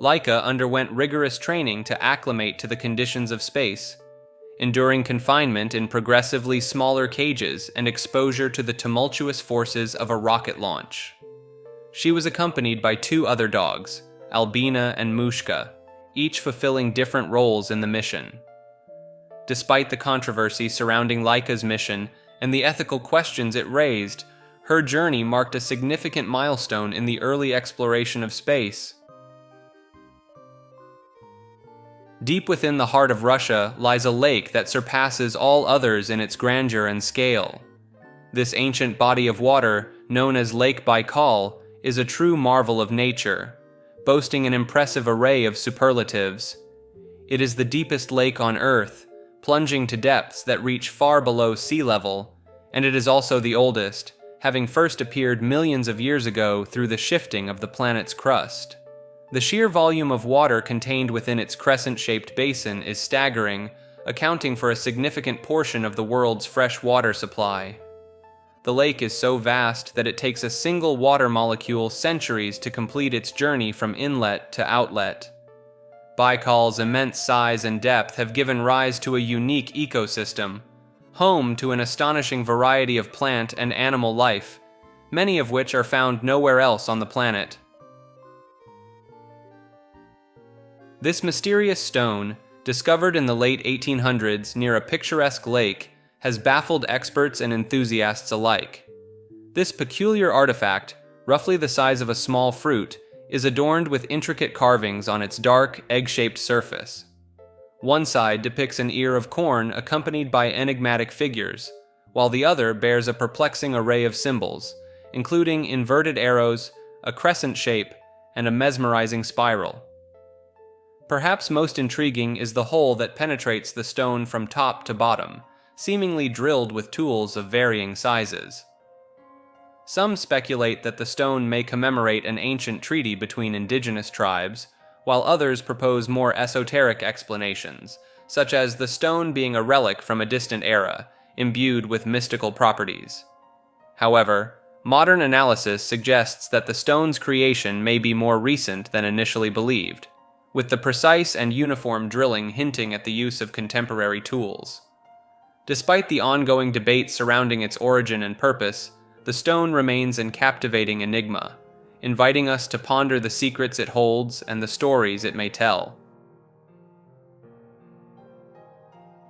[SPEAKER 1] Laika underwent rigorous training to acclimate to the conditions of space, enduring confinement in progressively smaller cages and exposure to the tumultuous forces of a rocket launch. She was accompanied by 2 other dogs, Albina and Mushka, each fulfilling different roles in the mission. Despite the controversy surrounding Laika's mission and the ethical questions it raised, her journey marked a significant milestone in the early exploration of space. Deep within the heart of Russia lies a lake that surpasses all others in its grandeur and scale. This ancient body of water, known as Lake Baikal, is a true marvel of nature, boasting an impressive array of superlatives. It is the deepest lake on Earth, plunging to depths that reach far below sea level, and it is also the oldest, having first appeared millions of years ago through the shifting of the planet's crust. The sheer volume of water contained within its crescent-shaped basin is staggering, accounting for a significant portion of the world's fresh water supply. The lake is so vast that it takes a single water molecule centuries to complete its journey from inlet to outlet. Baikal's immense size and depth have given rise to a unique ecosystem, home to an astonishing variety of plant and animal life, many of which are found nowhere else on the planet. This mysterious stone, discovered in the late 1800s near a picturesque lake, has baffled experts and enthusiasts alike. This peculiar artifact, roughly the size of a small fruit, is adorned with intricate carvings on its dark, egg-shaped surface. One side depicts an ear of corn accompanied by enigmatic figures, while the other bears a perplexing array of symbols, including inverted arrows, a crescent shape, and a mesmerizing spiral. Perhaps most intriguing is the hole that penetrates the stone from top to bottom, seemingly drilled with tools of varying sizes. Some speculate that the stone may commemorate an ancient treaty between indigenous tribes, while others propose more esoteric explanations, such as the stone being a relic from a distant era, imbued with mystical properties. However, modern analysis suggests that the stone's creation may be more recent than initially believed, with the precise and uniform drilling hinting at the use of contemporary tools. Despite the ongoing debate surrounding its origin and purpose, the stone remains a captivating enigma, inviting us to ponder the secrets it holds and the stories it may tell.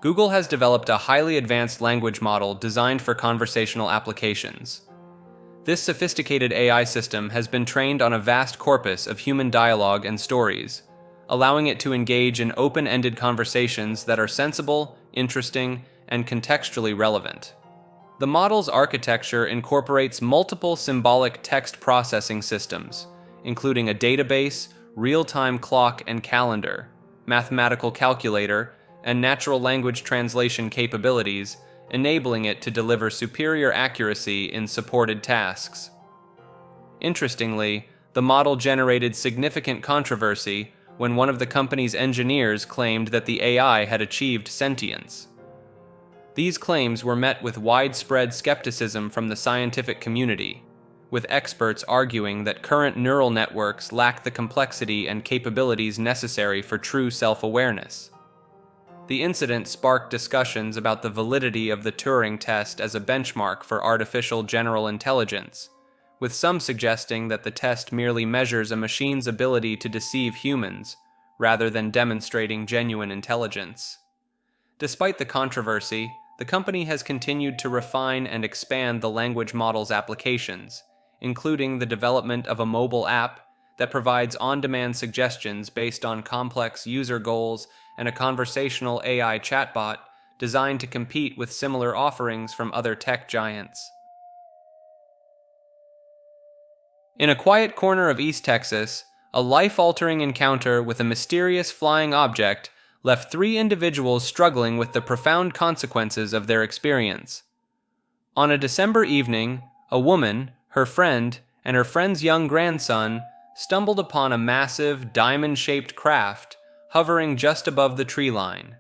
[SPEAKER 1] Google has developed a highly advanced language model designed for conversational applications. This sophisticated AI system has been trained on a vast corpus of human dialogue and stories, allowing it to engage in open-ended conversations that are sensible, interesting, and contextually relevant. The model's architecture incorporates multiple symbolic text processing systems, including a database, real-time clock and calendar, mathematical calculator, and natural language translation capabilities, enabling it to deliver superior accuracy in supported tasks. Interestingly, the model generated significant controversy when one of the company's engineers claimed that the AI had achieved sentience. These claims were met with widespread skepticism from the scientific community, with experts arguing that current neural networks lack the complexity and capabilities necessary for true self-awareness. The incident sparked discussions about the validity of the Turing test as a benchmark for artificial general intelligence, with some suggesting that the test merely measures a machine's ability to deceive humans, rather than demonstrating genuine intelligence. Despite the controversy, the company has continued to refine and expand the language model's applications, including the development of a mobile app that provides on-demand suggestions based on complex user goals and a conversational AI chatbot designed to compete with similar offerings from other tech giants. In a quiet corner of East Texas, a life-altering encounter with a mysterious flying object left 3 individuals struggling with the profound consequences of their experience. On a December evening, a woman, her friend, and her friend's young grandson stumbled upon a massive, diamond-shaped craft hovering just above the tree line.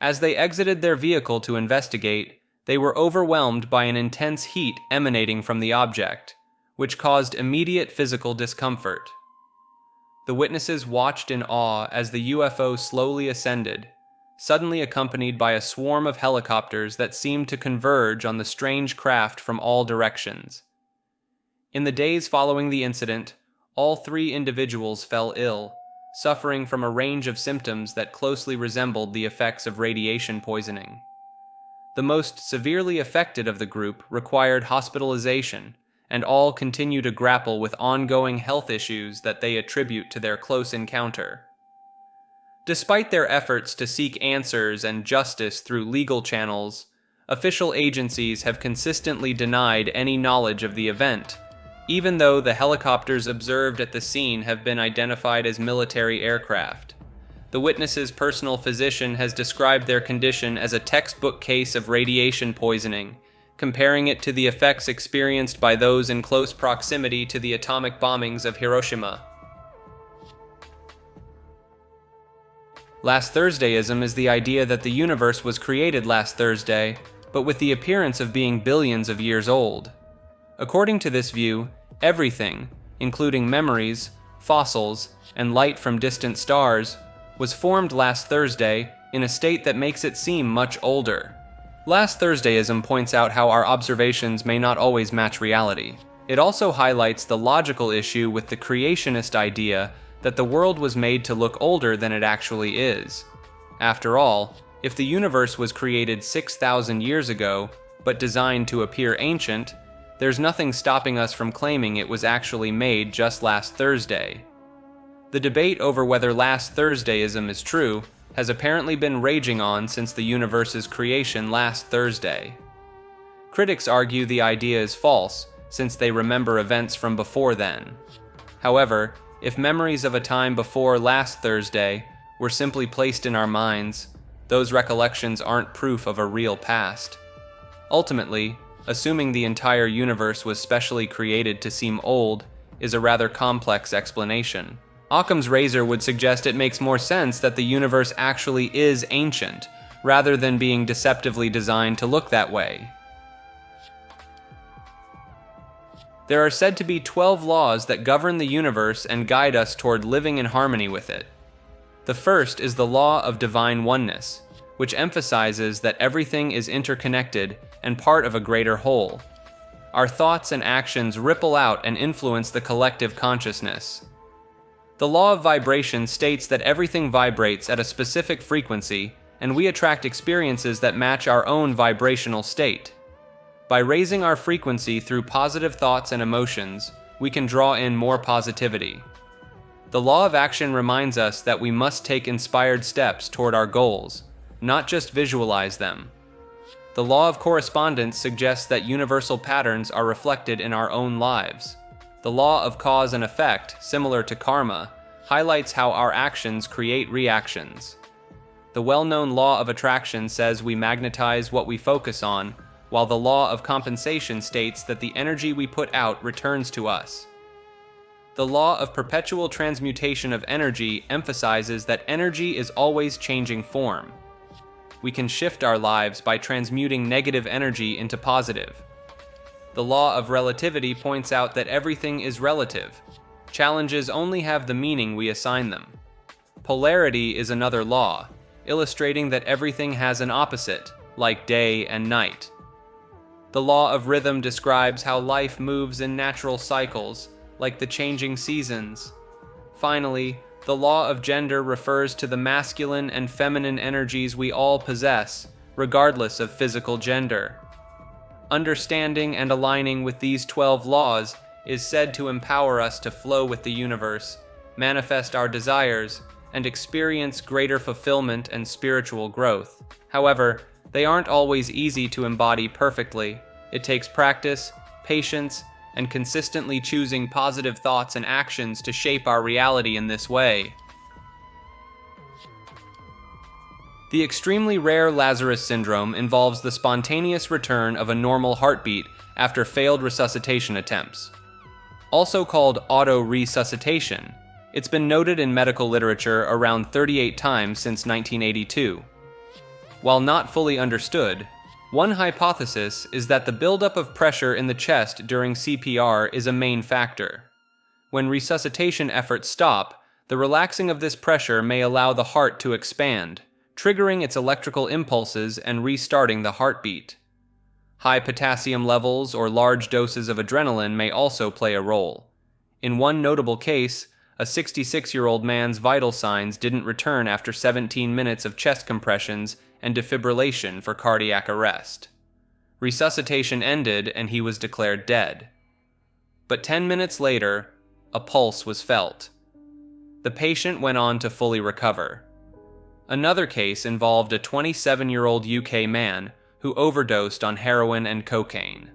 [SPEAKER 1] As they exited their vehicle to investigate, they were overwhelmed by an intense heat emanating from the object, which caused immediate physical discomfort. The witnesses watched in awe as the UFO slowly ascended, suddenly accompanied by a swarm of helicopters that seemed to converge on the strange craft from all directions. In the days following the incident, all 3 individuals fell ill, suffering from a range of symptoms that closely resembled the effects of radiation poisoning. The most severely affected of the group required hospitalization, and all continue to grapple with ongoing health issues that they attribute to their close encounter. Despite their efforts to seek answers and justice through legal channels, official agencies have consistently denied any knowledge of the event, even though the helicopters observed at the scene have been identified as military aircraft. The witness's personal physician has described their condition as a textbook case of radiation poisoning, comparing it to the effects experienced by those in close proximity to the atomic bombings of Hiroshima. Last Thursdayism is the idea that the universe was created last Thursday, but with the appearance of being billions of years old. According to this view, everything, including memories, fossils, and light from distant stars, was formed last Thursday in a state that makes it seem much older. Last Thursdayism points out how our observations may not always match reality. It also highlights the logical issue with the creationist idea that the world was made to look older than it actually is. After all, if the universe was created 6,000 years ago, but designed to appear ancient, there's nothing stopping us from claiming it was actually made just last Thursday. The debate over whether last Thursdayism is true has apparently been raging on since the universe's creation last Thursday. Critics argue the idea is false, since they remember events from before then. However, if memories of a time before last Thursday were simply placed in our minds, those recollections aren't proof of a real past. Ultimately, assuming the entire universe was specially created to seem old is a rather complex explanation. Occam's razor would suggest it makes more sense that the universe actually is ancient, rather than being deceptively designed to look that way. There are said to be 12 laws that govern the universe and guide us toward living in harmony with it. The first is the law of divine oneness, which emphasizes that everything is interconnected and part of a greater whole. Our thoughts and actions ripple out and influence the collective consciousness. The law of vibration states that everything vibrates at a specific frequency, and we attract experiences that match our own vibrational state. By raising our frequency through positive thoughts and emotions, we can draw in more positivity. The law of action reminds us that we must take inspired steps toward our goals, not just visualize them. The law of correspondence suggests that universal patterns are reflected in our own lives. The law of cause and effect, similar to karma, highlights how our actions create reactions. The well-known law of attraction says we magnetize what we focus on, while the law of compensation states that the energy we put out returns to us. The law of perpetual transmutation of energy emphasizes that energy is always changing form. We can shift our lives by transmuting negative energy into positive. The law of relativity points out that everything is relative. Challenges only have the meaning we assign them. Polarity is another law, illustrating that everything has an opposite, like day and night. The law of rhythm describes how life moves in natural cycles, like the changing seasons. Finally, the law of gender refers to the masculine and feminine energies we all possess, regardless of physical gender. Understanding and aligning with these 12 laws is said to empower us to flow with the universe, manifest our desires, and experience greater fulfillment and spiritual growth. However, they aren't always easy to embody perfectly. It takes practice, patience, and consistently choosing positive thoughts and actions to shape our reality in this way. The extremely rare Lazarus syndrome involves the spontaneous return of a normal heartbeat after failed resuscitation attempts. Also called auto-resuscitation, it's been noted in medical literature around 38 times since 1982. While not fully understood, one hypothesis is that the buildup of pressure in the chest during CPR is a main factor. When resuscitation efforts stop, the relaxing of this pressure may allow the heart to expand, triggering its electrical impulses and restarting the heartbeat. High potassium levels or large doses of adrenaline may also play a role. In one notable case, a 66-year-old man's vital signs didn't return after 17 minutes of chest compressions and defibrillation for cardiac arrest. Resuscitation ended and he was declared dead. But 10 minutes later, a pulse was felt. The patient went on to fully recover. Another case involved a 27-year-old UK man who overdosed on heroin and cocaine.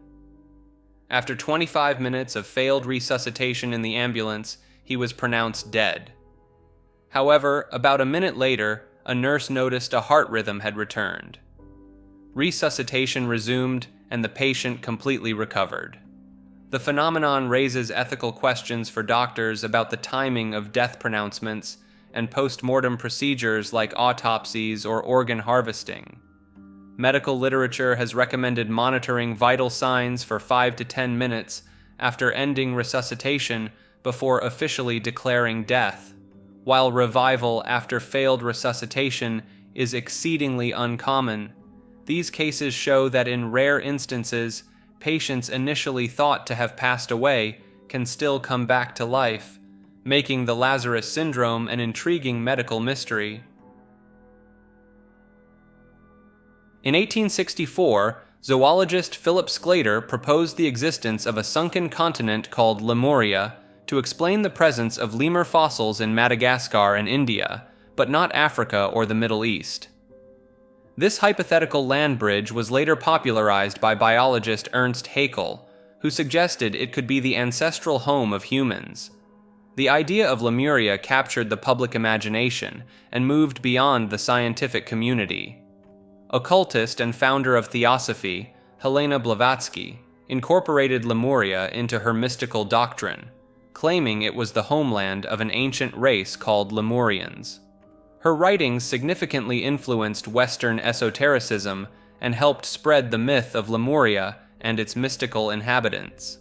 [SPEAKER 1] After 25 minutes of failed resuscitation in the ambulance, he was pronounced dead. However, about a minute later, a nurse noticed a heart rhythm had returned. Resuscitation resumed, and the patient completely recovered. The phenomenon raises ethical questions for doctors about the timing of death pronouncements and post-mortem procedures like autopsies or organ harvesting. Medical literature has recommended monitoring vital signs for 5 to 10 minutes after ending resuscitation before officially declaring death. While revival after failed resuscitation is exceedingly uncommon, These cases show that in rare instances, patients initially thought to have passed away can still come back to life, making the Lazarus syndrome an intriguing medical mystery. In 1864, zoologist Philip Sclater proposed the existence of a sunken continent called Lemuria to explain the presence of lemur fossils in Madagascar and India, but not Africa or the Middle East. This hypothetical land bridge was later popularized by biologist Ernst Haeckel, who suggested it could be the ancestral home of humans. The idea of Lemuria captured the public imagination and moved beyond the scientific community. Occultist and founder of Theosophy, Helena Blavatsky, incorporated Lemuria into her mystical doctrine, claiming it was the homeland of an ancient race called Lemurians. Her writings significantly influenced Western esotericism and helped spread the myth of Lemuria and its mystical inhabitants.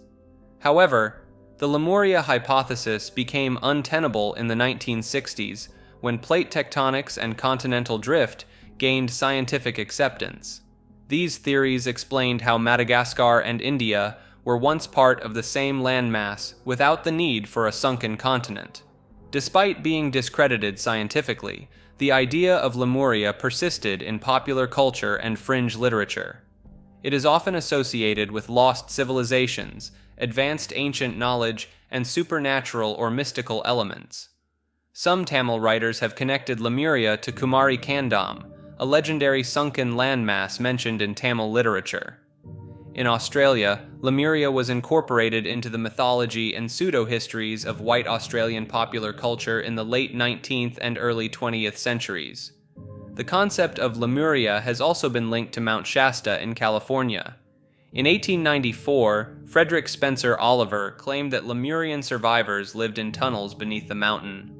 [SPEAKER 1] However, the Lemuria hypothesis became untenable in the 1960s when plate tectonics and continental drift gained scientific acceptance. These theories explained how Madagascar and India were once part of the same landmass without the need for a sunken continent. Despite being discredited scientifically, the idea of Lemuria persisted in popular culture and fringe literature. It is often associated with lost civilizations, advanced ancient knowledge, and supernatural or mystical elements. Some Tamil writers have connected Lemuria to Kumari Kandam, a legendary sunken landmass mentioned in Tamil literature. In Australia, Lemuria was incorporated into the mythology and pseudo-histories of white Australian popular culture in the late 19th and early 20th centuries. The concept of Lemuria has also been linked to Mount Shasta in California. In 1894, Frederick Spencer Oliver claimed that Lemurian survivors lived in tunnels beneath the mountain.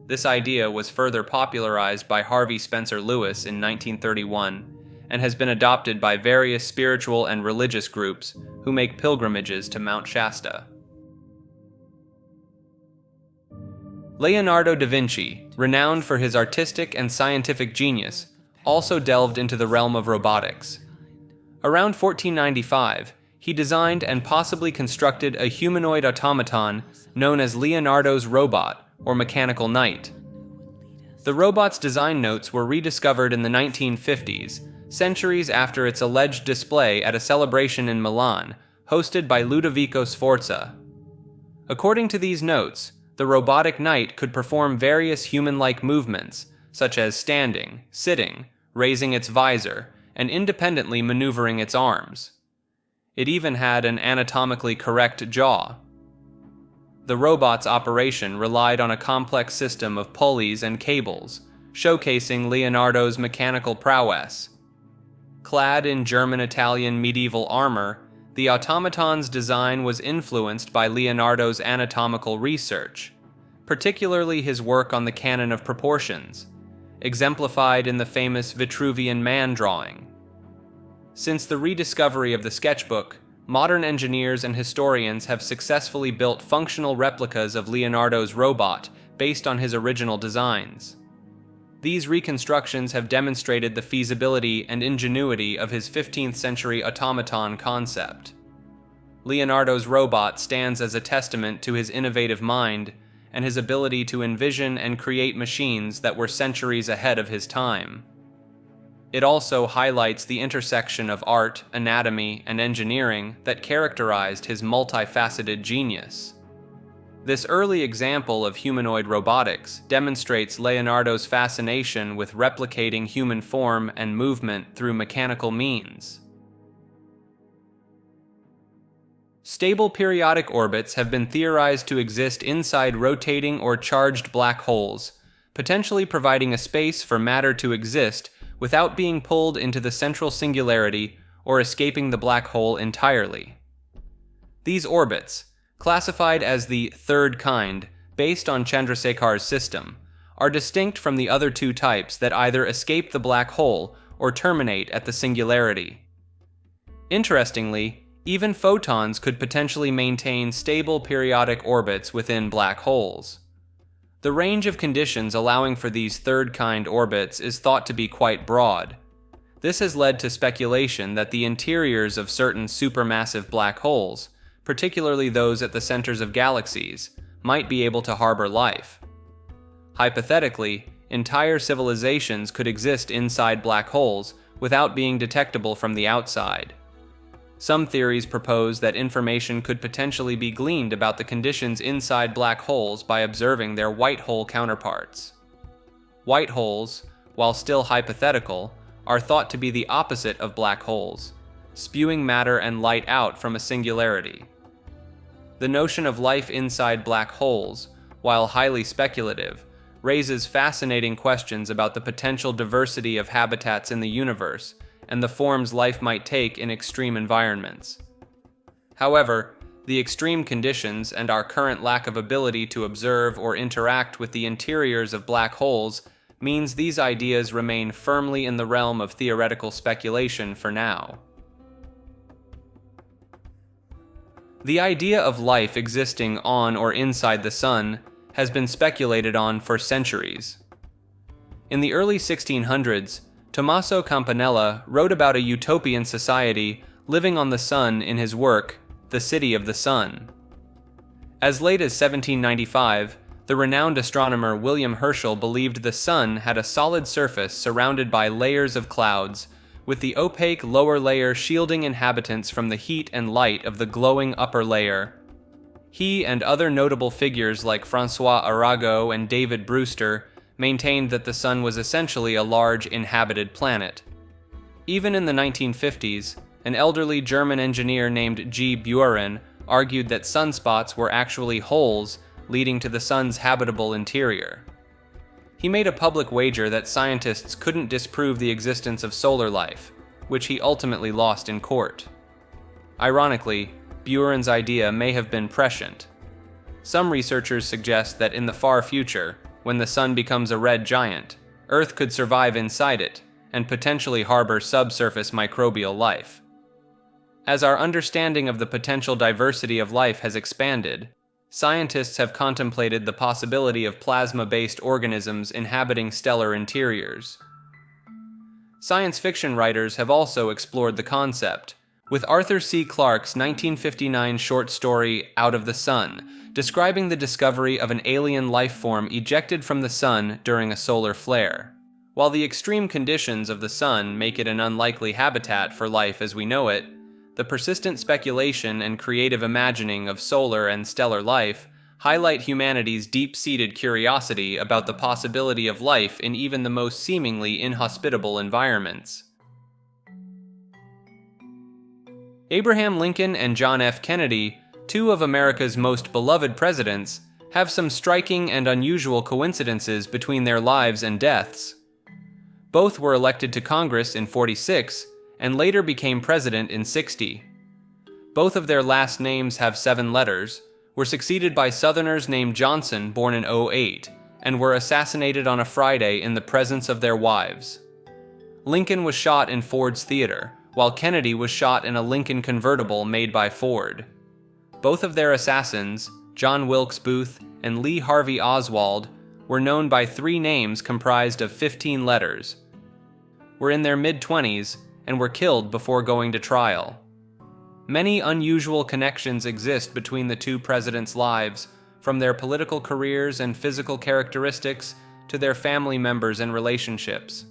[SPEAKER 1] This idea was further popularized by Harvey Spencer Lewis in 1931, and has been adopted by various spiritual and religious groups who make pilgrimages to Mount Shasta. Leonardo da Vinci, renowned for his artistic and scientific genius, also delved into the realm of robotics. Around 1495, he designed and possibly constructed a humanoid automaton known as Leonardo's robot, or mechanical knight. The robot's design notes were rediscovered in the 1950s, centuries after its alleged display at a celebration in Milan, hosted by Ludovico Sforza. According to these notes, the robotic knight could perform various human-like movements, such as standing, sitting, raising its visor, and independently maneuvering its arms. It even had an anatomically correct jaw. The robot's operation relied on a complex system of pulleys and cables, showcasing Leonardo's mechanical prowess. Clad in German-Italian medieval armor, the automaton's design was influenced by Leonardo's anatomical research, particularly his work on the canon of proportions, exemplified in the famous Vitruvian Man drawing. Since the rediscovery of the sketchbook, modern engineers and historians have successfully built functional replicas of Leonardo's robot based on his original designs. These reconstructions have demonstrated the feasibility and ingenuity of his 15th century automaton concept. Leonardo's robot stands as a testament to his innovative mind and his ability to envision and create machines that were centuries ahead of his time. It also highlights the intersection of art, anatomy, and engineering that characterized his multifaceted genius. This early example of humanoid robotics demonstrates Leonardo's fascination with replicating human form and movement through mechanical means. Stable periodic orbits have been theorized to exist inside rotating or charged black holes, potentially providing a space for matter to exist without being pulled into the central singularity or escaping the black hole entirely. These orbits, classified as the third kind, based on Chandrasekhar's system, are distinct from the other two types that either escape the black hole or terminate at the singularity. Interestingly, even photons could potentially maintain stable periodic orbits within black holes. The range of conditions allowing for these third-kind orbits is thought to be quite broad. This has led to speculation that the interiors of certain supermassive black holes, particularly those at the centers of galaxies, might be able to harbor life. Hypothetically, entire civilizations could exist inside black holes without being detectable from the outside. Some theories propose that information could potentially be gleaned about the conditions inside black holes by observing their white hole counterparts. White holes, while still hypothetical, are thought to be the opposite of black holes, spewing matter and light out from a singularity. The notion of life inside black holes, while highly speculative, raises fascinating questions about the potential diversity of habitats in the universe and the forms life might take in extreme environments. However, the extreme conditions and our current lack of ability to observe or interact with the interiors of black holes means these ideas remain firmly in the realm of theoretical speculation for now. The idea of life existing on or inside the sun has been speculated on for centuries. In the early 1600s, Tommaso Campanella wrote about a utopian society living on the sun in his work, The City of the Sun. As late as 1795, the renowned astronomer William Herschel believed the sun had a solid surface surrounded by layers of clouds, with the opaque lower layer shielding inhabitants from the heat and light of the glowing upper layer. He and other notable figures like Francois Arago and David Brewster maintained that the sun was essentially a large inhabited planet. Even in the 1950s, an elderly German engineer named G. Buren argued that sunspots were actually holes leading to the sun's habitable interior. He made a public wager that scientists couldn't disprove the existence of solar life, which he ultimately lost in court. Ironically, Buren's idea may have been prescient. Some researchers suggest that in the far future, when the sun becomes a red giant, Earth could survive inside it and potentially harbor subsurface microbial life. As our understanding of the potential diversity of life has expanded, scientists have contemplated the possibility of plasma-based organisms inhabiting stellar interiors. Science fiction writers have also explored the concept, with Arthur C. Clarke's 1959 short story Out of the Sun describing the discovery of an alien life form ejected from the sun during a solar flare. While the extreme conditions of the sun make it an unlikely habitat for life as we know it, the persistent speculation and creative imagining of solar and stellar life highlight humanity's deep-seated curiosity about the possibility of life in even the most seemingly inhospitable environments. Abraham Lincoln and John F. Kennedy, two of America's most beloved presidents, have some striking and unusual coincidences between their lives and deaths. Both were elected to Congress in '46 and later became president in '60. Both of their last names have 7 letters, were succeeded by Southerners named Johnson born in '08, and were assassinated on a Friday in the presence of their wives. Lincoln was shot in Ford's Theater, while Kennedy was shot in a Lincoln convertible made by Ford. Both of their assassins, John Wilkes Booth and Lee Harvey Oswald, were known by 3 names comprised of 15 letters, were in their mid-20s, and were killed before going to trial. Many unusual connections exist between the two presidents' lives, from their political careers and physical characteristics to their family members and relationships.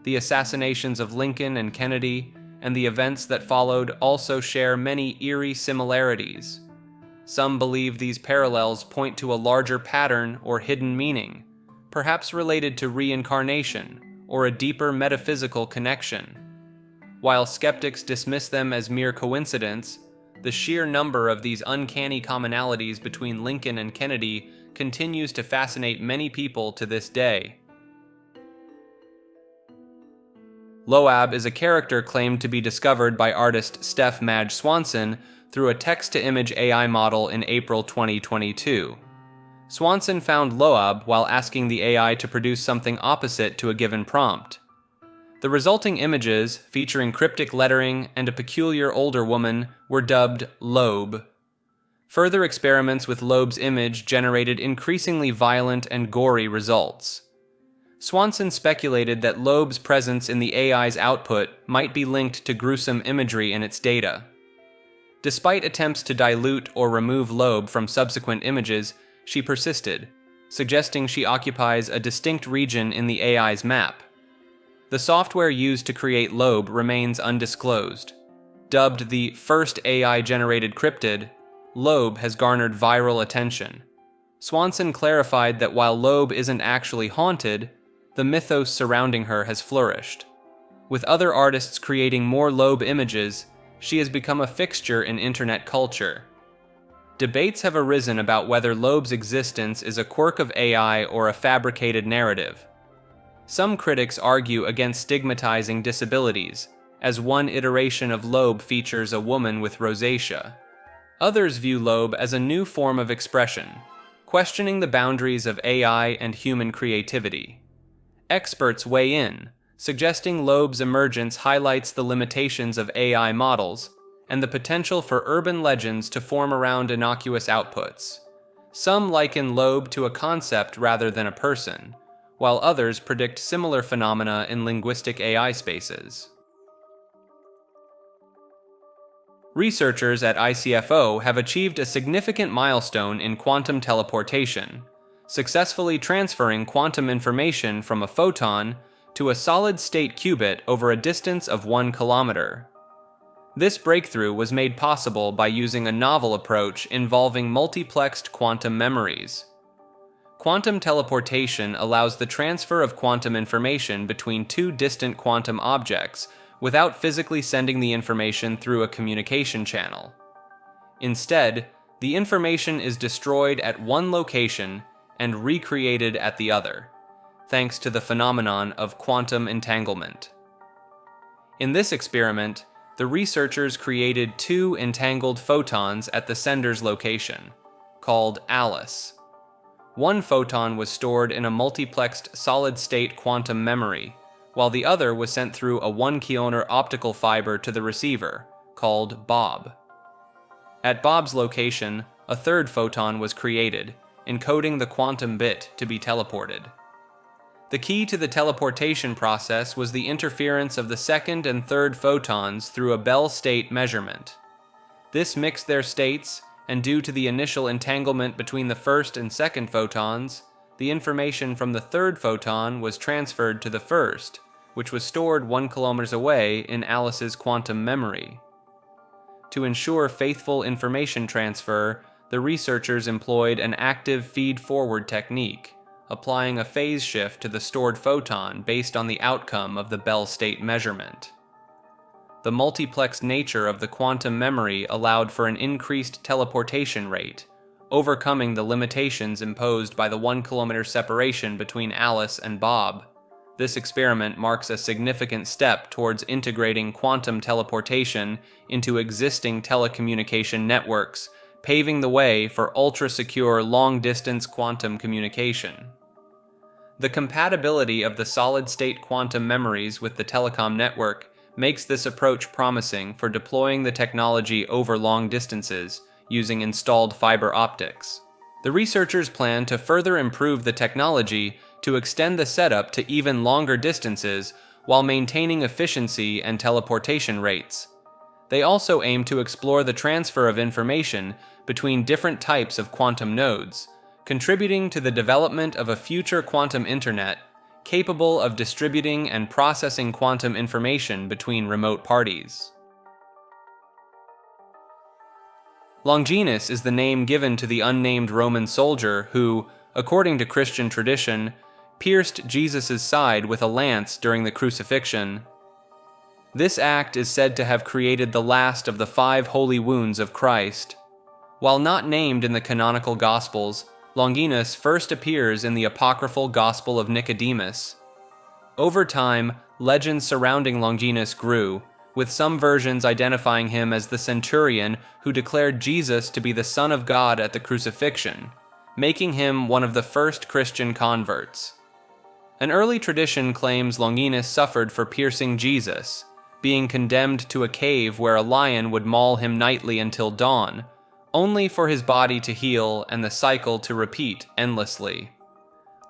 [SPEAKER 1] The assassinations of Lincoln and Kennedy and the events that followed also share many eerie similarities. Some believe these parallels point to a larger pattern or hidden meaning, perhaps related to reincarnation or a deeper metaphysical connection. While skeptics dismiss them as mere coincidence, the sheer number of these uncanny commonalities between Lincoln and Kennedy continues to fascinate many people to this day. Loab is a character claimed to be discovered by artist Steph Madge Swanson through a text-to-image AI model in April 2022. Swanson found Loab while asking the AI to produce something opposite to a given prompt. The resulting images, featuring cryptic lettering and a peculiar older woman, were dubbed Loab. Further experiments with Loab's image generated increasingly violent and gory results. Swanson speculated that Loeb's presence in the AI's output might be linked to gruesome imagery in its data. Despite attempts to dilute or remove Loeb from subsequent images, she persisted, suggesting she occupies a distinct region in the AI's map. The software used to create Loeb remains undisclosed. Dubbed the first AI-generated cryptid, Loeb has garnered viral attention. Swanson clarified that while Loeb isn't actually haunted, the mythos surrounding her has flourished. With other artists creating more Loeb images, she has become a fixture in internet culture. Debates have arisen about whether Loeb's existence is a quirk of AI or a fabricated narrative. Some critics argue against stigmatizing disabilities, as one iteration of Loeb features a woman with rosacea. Others view Loeb as a new form of expression, questioning the boundaries of AI and human creativity. Experts weigh in, suggesting Loeb's emergence highlights the limitations of AI models and the potential for urban legends to form around innocuous outputs. Some liken Loeb to a concept rather than a person, while others predict similar phenomena in linguistic AI spaces. Researchers at ICFO have achieved a significant milestone in quantum teleportation, successfully transferring quantum information from a photon to a solid-state qubit over a distance of 1 kilometer. This breakthrough was made possible by using a novel approach involving multiplexed quantum memories. Quantum teleportation allows the transfer of quantum information between two distant quantum objects without physically sending the information through a communication channel. Instead, the information is destroyed at one location and recreated at the other, thanks to the phenomenon of quantum entanglement. In this experiment, the researchers created two entangled photons at the sender's location, called Alice. One photon was stored in a multiplexed solid-state quantum memory, while the other was sent through a 1 kHz optical fiber to the receiver, called Bob. At Bob's location, a third photon was created, encoding the quantum bit to be teleported. The key to the teleportation process was the interference of the second and third photons through a Bell state measurement. This mixed their states, and due to the initial entanglement between the first and second photons, the information from the third photon was transferred to the first, which was stored 1 kilometer away in Alice's quantum memory. To ensure faithful information transfer, the researchers employed an active feed-forward technique, applying a phase shift to the stored photon based on the outcome of the Bell state measurement. The multiplex nature of the quantum memory allowed for an increased teleportation rate, overcoming the limitations imposed by the 1 kilometer separation between Alice and Bob. This experiment marks a significant step towards integrating quantum teleportation into existing telecommunication networks, paving the way for ultra-secure long-distance quantum communication. The compatibility of the solid-state quantum memories with the telecom network makes this approach promising for deploying the technology over long distances using installed fiber optics. The researchers plan to further improve the technology to extend the setup to even longer distances while maintaining efficiency and teleportation rates. They also aim to explore the transfer of information between different types of quantum nodes, contributing to the development of a future quantum internet capable of distributing and processing quantum information between remote parties. Longinus is the name given to the unnamed Roman soldier who, according to Christian tradition, pierced Jesus' side with a lance during the crucifixion. This act is said to have created the last of the 5 holy wounds of Christ. While not named in the canonical Gospels, Longinus first appears in the apocryphal Gospel of Nicodemus. Over time, legends surrounding Longinus grew, with some versions identifying him as the centurion who declared Jesus to be the Son of God at the crucifixion, making him one of the first Christian converts. An early tradition claims Longinus suffered for piercing Jesus, being condemned to a cave where a lion would maul him nightly until dawn, only for his body to heal and the cycle to repeat endlessly.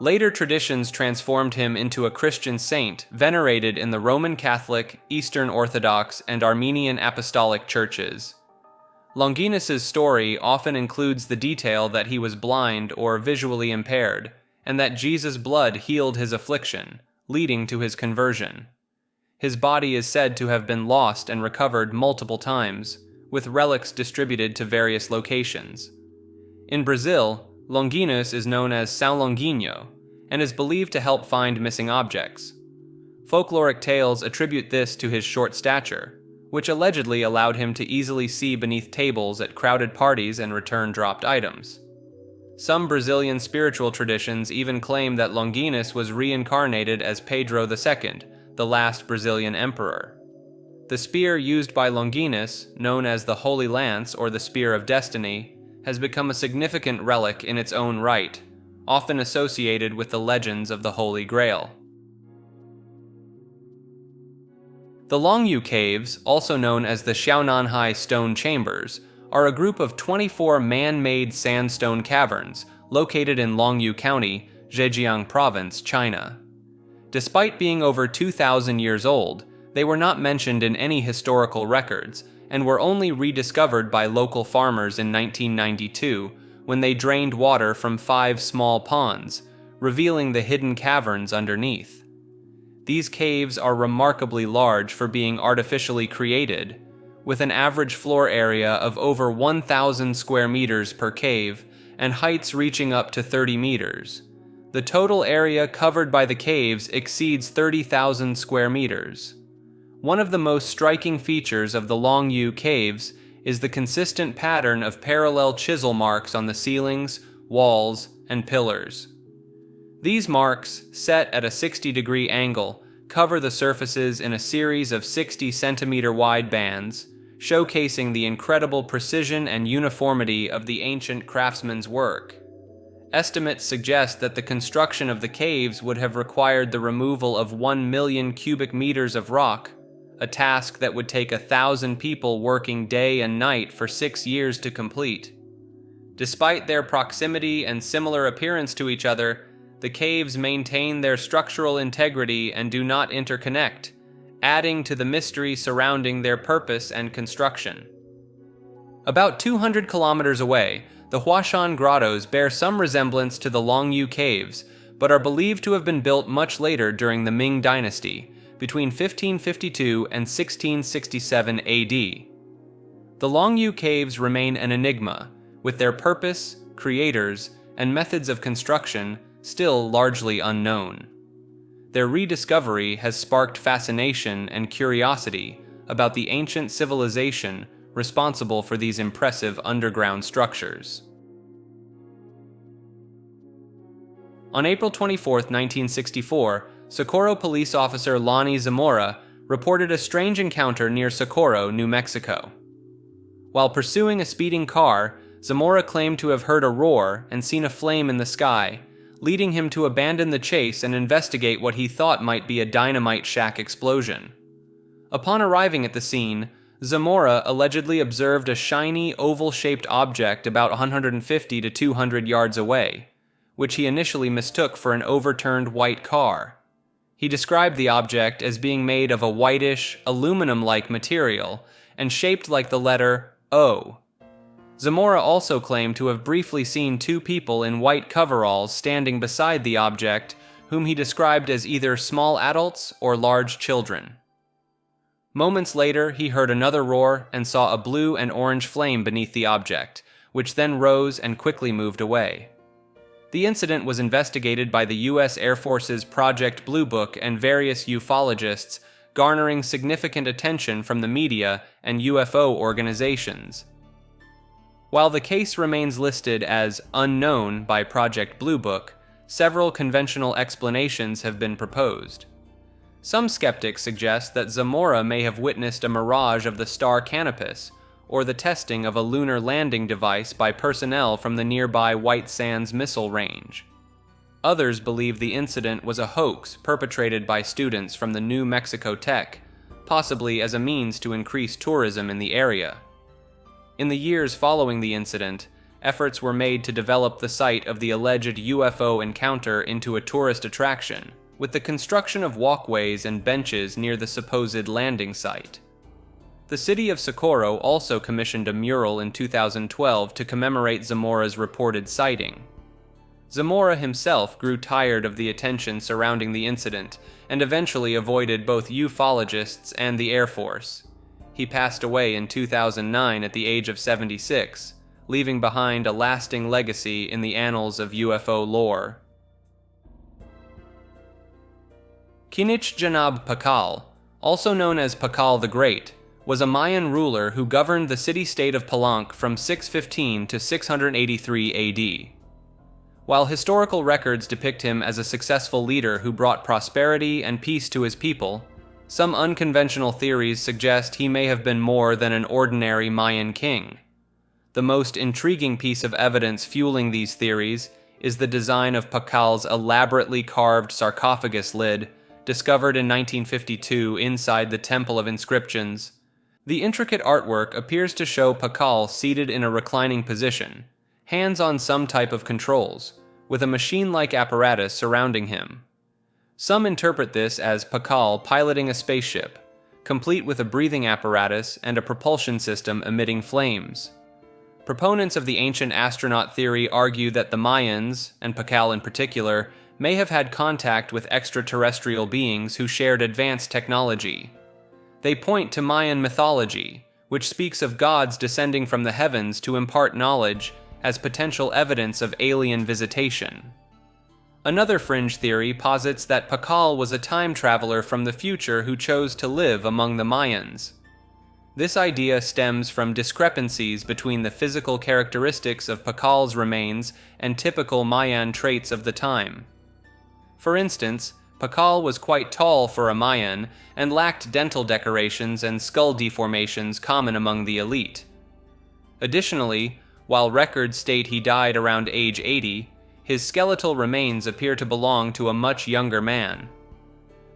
[SPEAKER 1] Later traditions transformed him into a Christian saint venerated in the Roman Catholic, Eastern Orthodox, and Armenian Apostolic churches. Longinus's story often includes the detail that he was blind or visually impaired, and that Jesus' blood healed his affliction, leading to his conversion. His body is said to have been lost and recovered multiple times, with relics distributed to various locations. In Brazil, Longinus is known as São Longuinho, and is believed to help find missing objects. Folkloric tales attribute this to his short stature, which allegedly allowed him to easily see beneath tables at crowded parties and return dropped items. Some Brazilian spiritual traditions even claim that Longinus was reincarnated as Pedro II, the last Brazilian emperor. The spear used by Longinus, known as the Holy Lance or the Spear of Destiny, has become a significant relic in its own right, often associated with the legends of the Holy Grail. The Longyu Caves, also known as the Xiaonanhai Stone Chambers, are a group of 24 man-made sandstone caverns located in Longyu County, Zhejiang Province, China. Despite being over 2,000 years old, they were not mentioned in any historical records, and were only rediscovered by local farmers in 1992 when they drained water from 5 small ponds, revealing the hidden caverns underneath. These caves are remarkably large for being artificially created, with an average floor area of over 1,000 square meters per cave and heights reaching up to 30 meters. The total area covered by the caves exceeds 30,000 square meters. One of the most striking features of the Longyu Caves is the consistent pattern of parallel chisel marks on the ceilings, walls, and pillars. These marks, set at a 60-degree angle, cover the surfaces in a series of 60-centimeter wide bands, showcasing the incredible precision and uniformity of the ancient craftsman's work. Estimates suggest that the construction of the caves would have required the removal of 1 million cubic meters of rock, a task that would take 1,000 people working day and night for 6 years to complete. Despite their proximity and similar appearance to each other, the caves maintain their structural integrity and do not interconnect, adding to the mystery surrounding their purpose and construction. About 200 kilometers away, the Huashan Grottos bear some resemblance to the Longyu Caves, but are believed to have been built much later during the Ming Dynasty, between 1552 and 1667 AD. The Longyu Caves remain an enigma, with their purpose, creators, and methods of construction still largely unknown. Their rediscovery has sparked fascination and curiosity about the ancient civilization responsible for these impressive underground structures. On April 24, 1964, Socorro police officer Lonnie Zamora reported a strange encounter near Socorro, New Mexico. While pursuing a speeding car, Zamora claimed to have heard a roar and seen a flame in the sky, leading him to abandon the chase and investigate what he thought might be a dynamite shack explosion. Upon arriving at the scene, Zamora allegedly observed a shiny, oval-shaped object about 150 to 200 yards away, which he initially mistook for an overturned white car. He described the object as being made of a whitish, aluminum-like material and shaped like the letter O. Zamora also claimed to have briefly seen 2 people in white coveralls standing beside the object, whom he described as either small adults or large children. Moments later, he heard another roar and saw a blue and orange flame beneath the object, which then rose and quickly moved away. The incident was investigated by the U.S. Air Force's Project Blue Book and various ufologists, garnering significant attention from the media and UFO organizations. While the case remains listed as unknown by Project Blue Book, several conventional explanations have been proposed. Some skeptics suggest that Zamora may have witnessed a mirage of the star Canopus, or the testing of a lunar landing device by personnel from the nearby White Sands Missile Range. Others believe the incident was a hoax perpetrated by students from the New Mexico Tech, possibly as a means to increase tourism in the area. In the years following the incident, efforts were made to develop the site of the alleged UFO encounter into a tourist attraction, with the construction of walkways and benches near the supposed landing site. The city of Socorro also commissioned a mural in 2012 to commemorate Zamora's reported sighting. Zamora himself grew tired of the attention surrounding the incident and eventually avoided both ufologists and the Air Force. He passed away in 2009 at the age of 76, leaving behind a lasting legacy in the annals of UFO lore. Kinich Janab Pakal, also known as Pakal the Great, was a Mayan ruler who governed the city-state of Palenque from 615 to 683 AD. While historical records depict him as a successful leader who brought prosperity and peace to his people, some unconventional theories suggest he may have been more than an ordinary Mayan king. The most intriguing piece of evidence fueling these theories is the design of Pakal's elaborately carved sarcophagus lid, discovered in 1952 inside the Temple of Inscriptions. The intricate artwork appears to show Pakal seated in a reclining position, hands on some type of controls, with a machine-like apparatus surrounding him. Some interpret this as Pakal piloting a spaceship, complete with a breathing apparatus and a propulsion system emitting flames. Proponents of the ancient astronaut theory argue that the Mayans, and Pakal in particular, may have had contact with extraterrestrial beings who shared advanced technology. They point to Mayan mythology, which speaks of gods descending from the heavens to impart knowledge, as potential evidence of alien visitation. Another fringe theory posits that Pakal was a time traveler from the future who chose to live among the Mayans. This idea stems from discrepancies between the physical characteristics of Pakal's remains and typical Mayan traits of the time. For instance, Pakal was quite tall for a Mayan and lacked dental decorations and skull deformations common among the elite. Additionally, while records state he died around age 80, his skeletal remains appear to belong to a much younger man.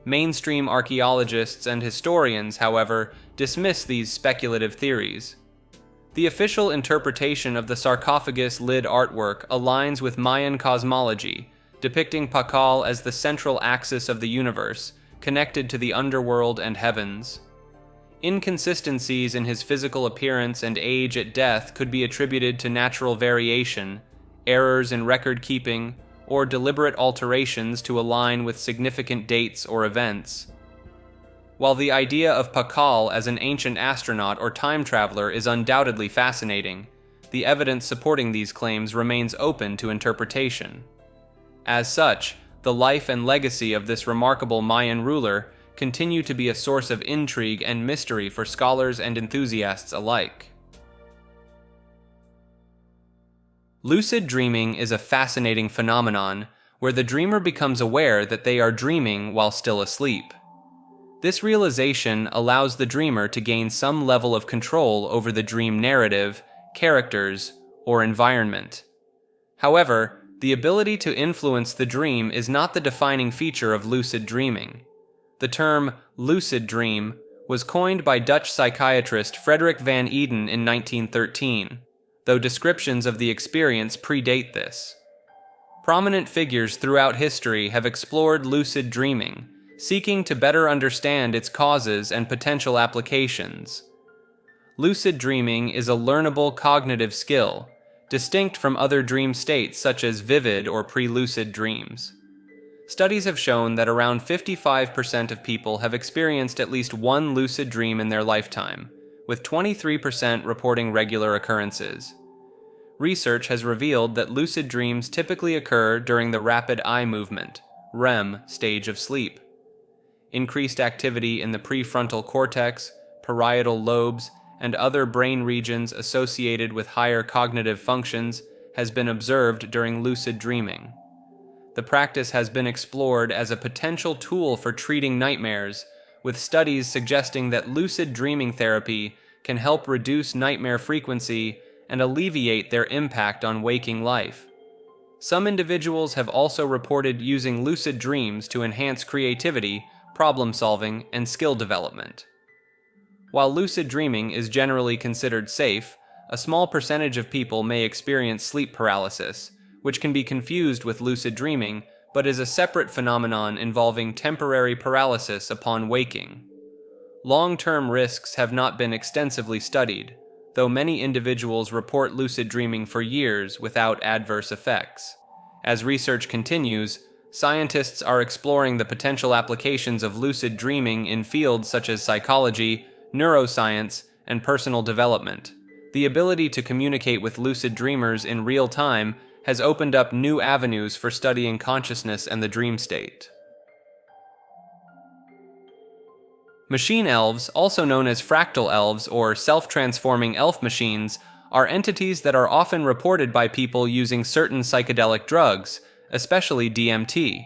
[SPEAKER 1] Mainstream archaeologists and historians, however, dismiss these speculative theories. The official interpretation of the sarcophagus lid artwork aligns with Mayan cosmology, depicting Pakal as the central axis of the universe, connected to the underworld and heavens. Inconsistencies in his physical appearance and age at death could be attributed to natural variation, errors in record keeping, or deliberate alterations to align with significant dates or events. While the idea of Pakal as an ancient astronaut or time traveler is undoubtedly fascinating, the evidence supporting these claims remains open to interpretation. As such, the life and legacy of this remarkable Mayan ruler continue to be a source of intrigue and mystery for scholars and enthusiasts alike. Lucid dreaming is a fascinating phenomenon where the dreamer becomes aware that they are dreaming while still asleep. This realization allows the dreamer to gain some level of control over the dream narrative, characters, or environment. However, the ability to influence the dream is not the defining feature of lucid dreaming. The term lucid dream was coined by Dutch psychiatrist Frederik van Eeden in 1913, though descriptions of the experience predate this. Prominent figures throughout history have explored lucid dreaming, seeking to better understand its causes and potential applications. Lucid dreaming is a learnable cognitive skill, distinct from other dream states such as vivid or pre-lucid dreams. Studies have shown that around 55% of people have experienced at least one lucid dream in their lifetime, with 23% reporting regular occurrences. Research has revealed that lucid dreams typically occur during the rapid eye movement, REM, stage of sleep. Increased activity in the prefrontal cortex, parietal lobes, and other brain regions associated with higher cognitive functions has been observed during lucid dreaming. The practice has been explored as a potential tool for treating nightmares, with studies suggesting that lucid dreaming therapy can help reduce nightmare frequency and alleviate their impact on waking life. Some individuals have also reported using lucid dreams to enhance creativity, problem solving, and skill development. While lucid dreaming is generally considered safe, a small percentage of people may experience sleep paralysis, which can be confused with lucid dreaming, but is a separate phenomenon involving temporary paralysis upon waking. Long-term risks have not been extensively studied, though many individuals report lucid dreaming for years without adverse effects. As research continues, scientists are exploring the potential applications of lucid dreaming in fields such as psychology, neuroscience, and personal development. The ability to communicate with lucid dreamers in real time has opened up new avenues for studying consciousness and the dream state. Machine elves, also known as fractal elves or self-transforming elf machines, are entities that are often reported by people using certain psychedelic drugs, especially DMT.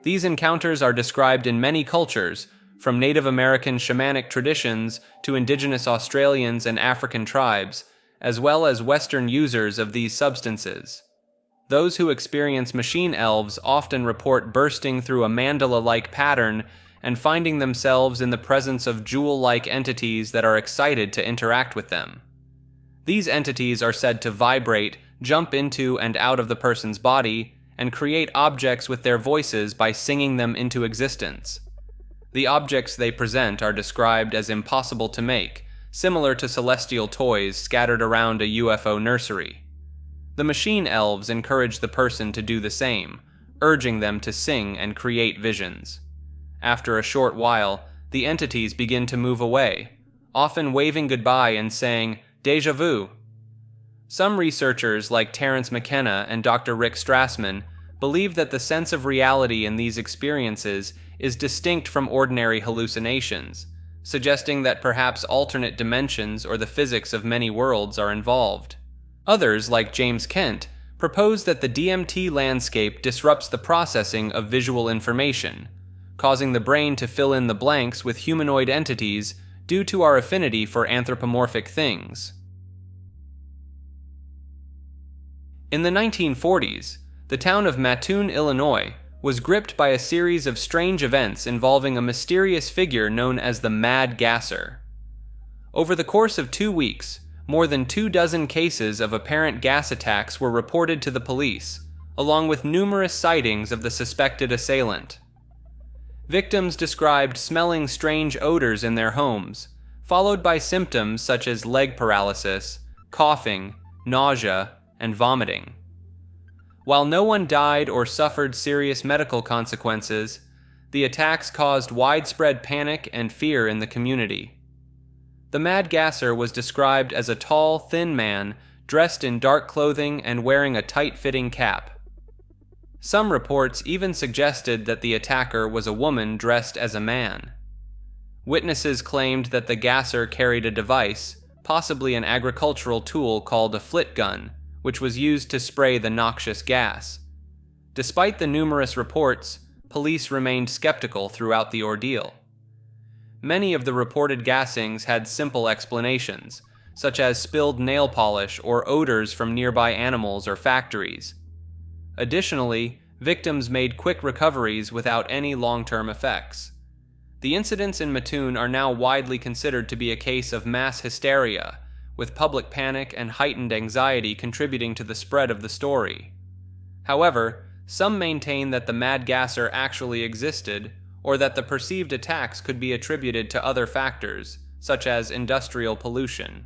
[SPEAKER 1] These encounters are described in many cultures, from Native American shamanic traditions to indigenous Australians and African tribes, as well as Western users of these substances. Those who experience machine elves often report bursting through a mandala-like pattern and finding themselves in the presence of jewel-like entities that are excited to interact with them. These entities are said to vibrate, jump into and out of the person's body, and create objects with their voices by singing them into existence. The objects they present are described as impossible to make, similar to celestial toys scattered around a UFO nursery. The machine elves encourage the person to do the same, urging them to sing and create visions. After a short while, the entities begin to move away, often waving goodbye and saying, "Déjà vu." Some researchers, like Terence McKenna and Dr. Rick Strassman, believe that the sense of reality in these experiences is distinct from ordinary hallucinations, suggesting that perhaps alternate dimensions or the physics of many worlds are involved. Others, like James Kent, propose that the DMT landscape disrupts the processing of visual information, causing the brain to fill in the blanks with humanoid entities due to our affinity for anthropomorphic things. In the 1940s, the town of Mattoon, Illinois, was gripped by a series of strange events involving a mysterious figure known as the Mad Gasser. Over the course of 2 weeks, more than 24 cases of apparent gas attacks were reported to the police, along with numerous sightings of the suspected assailant. Victims described smelling strange odors in their homes, followed by symptoms such as leg paralysis, coughing, nausea, and vomiting. While no one died or suffered serious medical consequences, the attacks caused widespread panic and fear in the community. The Mad Gasser was described as a tall, thin man dressed in dark clothing and wearing a tight-fitting cap. Some reports even suggested that the attacker was a woman dressed as a man. Witnesses claimed that the Gasser carried a device, possibly an agricultural tool called a flit gun, which was used to spray the noxious gas. Despite the numerous reports, police remained skeptical throughout the ordeal. Many of the reported gassings had simple explanations, such as spilled nail polish or odors from nearby animals or factories. Additionally, victims made quick recoveries without any long-term effects. The incidents in Mattoon are now widely considered to be a case of mass hysteria, with public panic and heightened anxiety contributing to the spread of the story. However, some maintain that the Mad Gasser actually existed, or that the perceived attacks could be attributed to other factors, such as industrial pollution.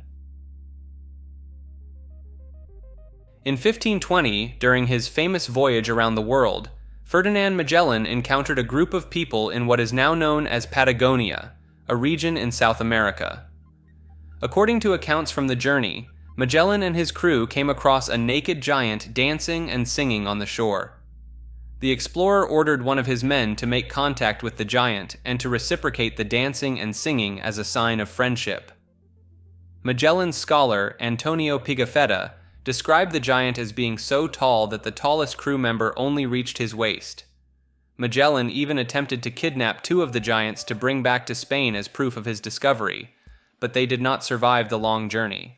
[SPEAKER 1] In 1520, during his famous voyage around the world, Ferdinand Magellan encountered a group of people in what is now known as Patagonia, a region in South America. According to accounts from the journey, Magellan and his crew came across a naked giant dancing and singing on the shore. The explorer ordered one of his men to make contact with the giant and to reciprocate the dancing and singing as a sign of friendship. Magellan's scholar, Antonio Pigafetta, described the giant as being so tall that the tallest crew member only reached his waist. Magellan even attempted to kidnap 2 of the giants to bring back to Spain as proof of his discovery, but they did not survive the long journey.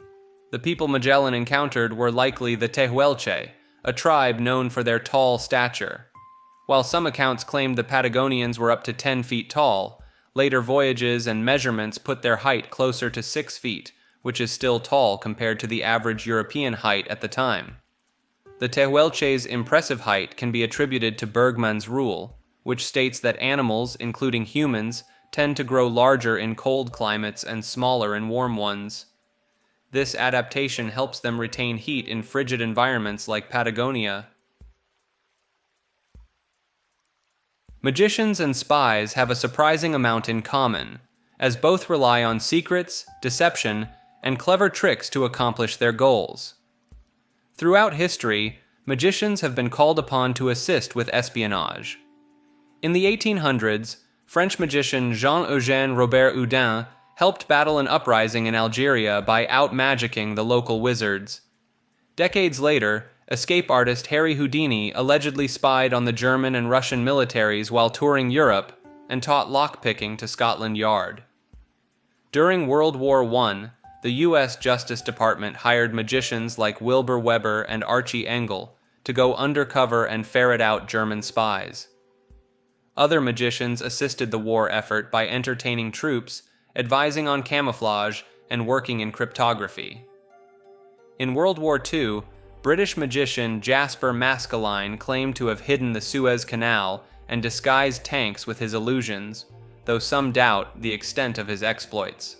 [SPEAKER 1] The people Magellan encountered were likely the Tehuelche, a tribe known for their tall stature. While some accounts claimed the Patagonians were up to 10 feet tall, later voyages and measurements put their height closer to 6 feet, which is still tall compared to the average European height at the time. The Tehuelche's impressive height can be attributed to Bergmann's rule, which states that animals, including humans, tend to grow larger in cold climates and smaller in warm ones. This adaptation helps them retain heat in frigid environments like Patagonia. Magicians and spies have a surprising amount in common, as both rely on secrets, deception, and clever tricks to accomplish their goals. Throughout history, magicians have been called upon to assist with espionage. In the 1800s, French magician Jean-Eugène Robert Houdin helped battle an uprising in Algeria by out-magicking the local wizards. Decades later, escape artist Harry Houdini allegedly spied on the German and Russian militaries while touring Europe and taught lockpicking to Scotland Yard. During World War I, the U.S. Justice Department hired magicians like Wilbur Weber and Archie Engel to go undercover and ferret out German spies. Other magicians assisted the war effort by entertaining troops, advising on camouflage, and working in cryptography. In World War II, British magician Jasper Maskelyne claimed to have hidden the Suez Canal and disguised tanks with his illusions, though some doubt the extent of his exploits.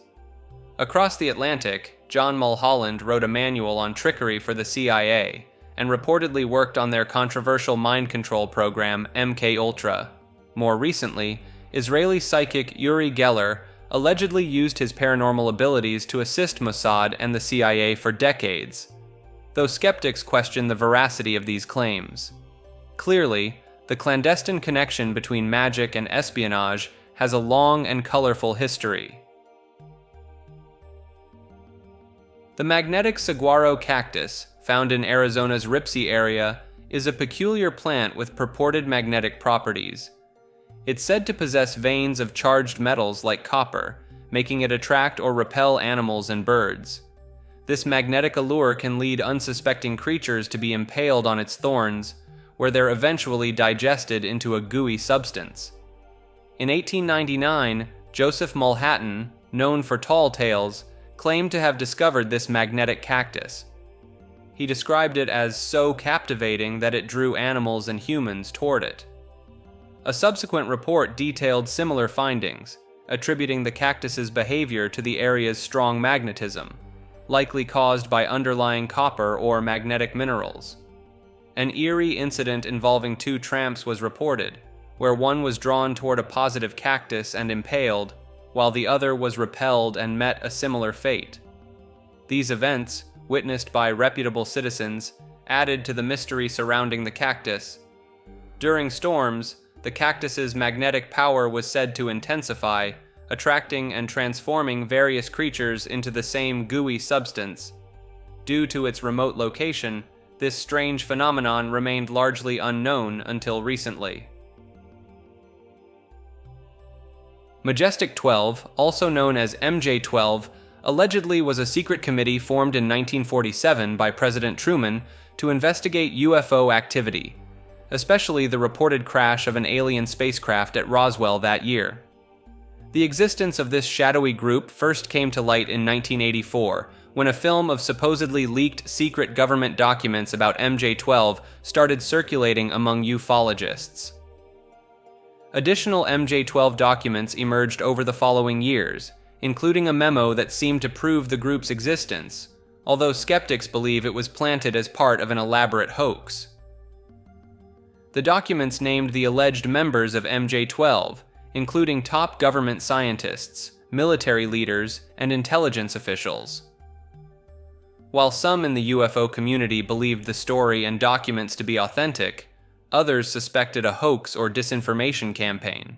[SPEAKER 1] Across the Atlantic, John Mulholland wrote a manual on trickery for the CIA and reportedly worked on their controversial mind control program MKUltra. More recently, Israeli psychic Uri Geller allegedly used his paranormal abilities to assist Mossad and the CIA for decades, though skeptics question the veracity of these claims. Clearly, the clandestine connection between magic and espionage has a long and colorful history. The magnetic saguaro cactus, found in Arizona's Ripsey area, is a peculiar plant with purported magnetic properties. It's said to possess veins of charged metals like copper, making it attract or repel animals and birds. This magnetic allure can lead unsuspecting creatures to be impaled on its thorns, where they're eventually digested into a gooey substance. In 1899, Joseph Mulhattan, known for tall tales, claimed to have discovered this magnetic cactus. He described it as so captivating that it drew animals and humans toward it. A subsequent report detailed similar findings, attributing the cactus's behavior to the area's strong magnetism, likely caused by underlying copper or magnetic minerals. An eerie incident involving two tramps was reported, where one was drawn toward a positive cactus and impaled, while the other was repelled and met a similar fate. These events, witnessed by reputable citizens, added to the mystery surrounding the cactus. During storms, the cactus's magnetic power was said to intensify, attracting and transforming various creatures into the same gooey substance. Due to its remote location, this strange phenomenon remained largely unknown until recently. Majestic 12, also known as MJ-12, allegedly was a secret committee formed in 1947 by President Truman to investigate UFO activity, especially the reported crash of an alien spacecraft at Roswell that year. The existence of this shadowy group first came to light in 1984, when a film of supposedly leaked secret government documents about MJ-12 started circulating among ufologists. Additional MJ-12 documents emerged over the following years, including a memo that seemed to prove the group's existence, although skeptics believe it was planted as part of an elaborate hoax. The documents named the alleged members of MJ-12, including top government scientists, military leaders, and intelligence officials. While some in the UFO community believed the story and documents to be authentic, others suspected a hoax or disinformation campaign.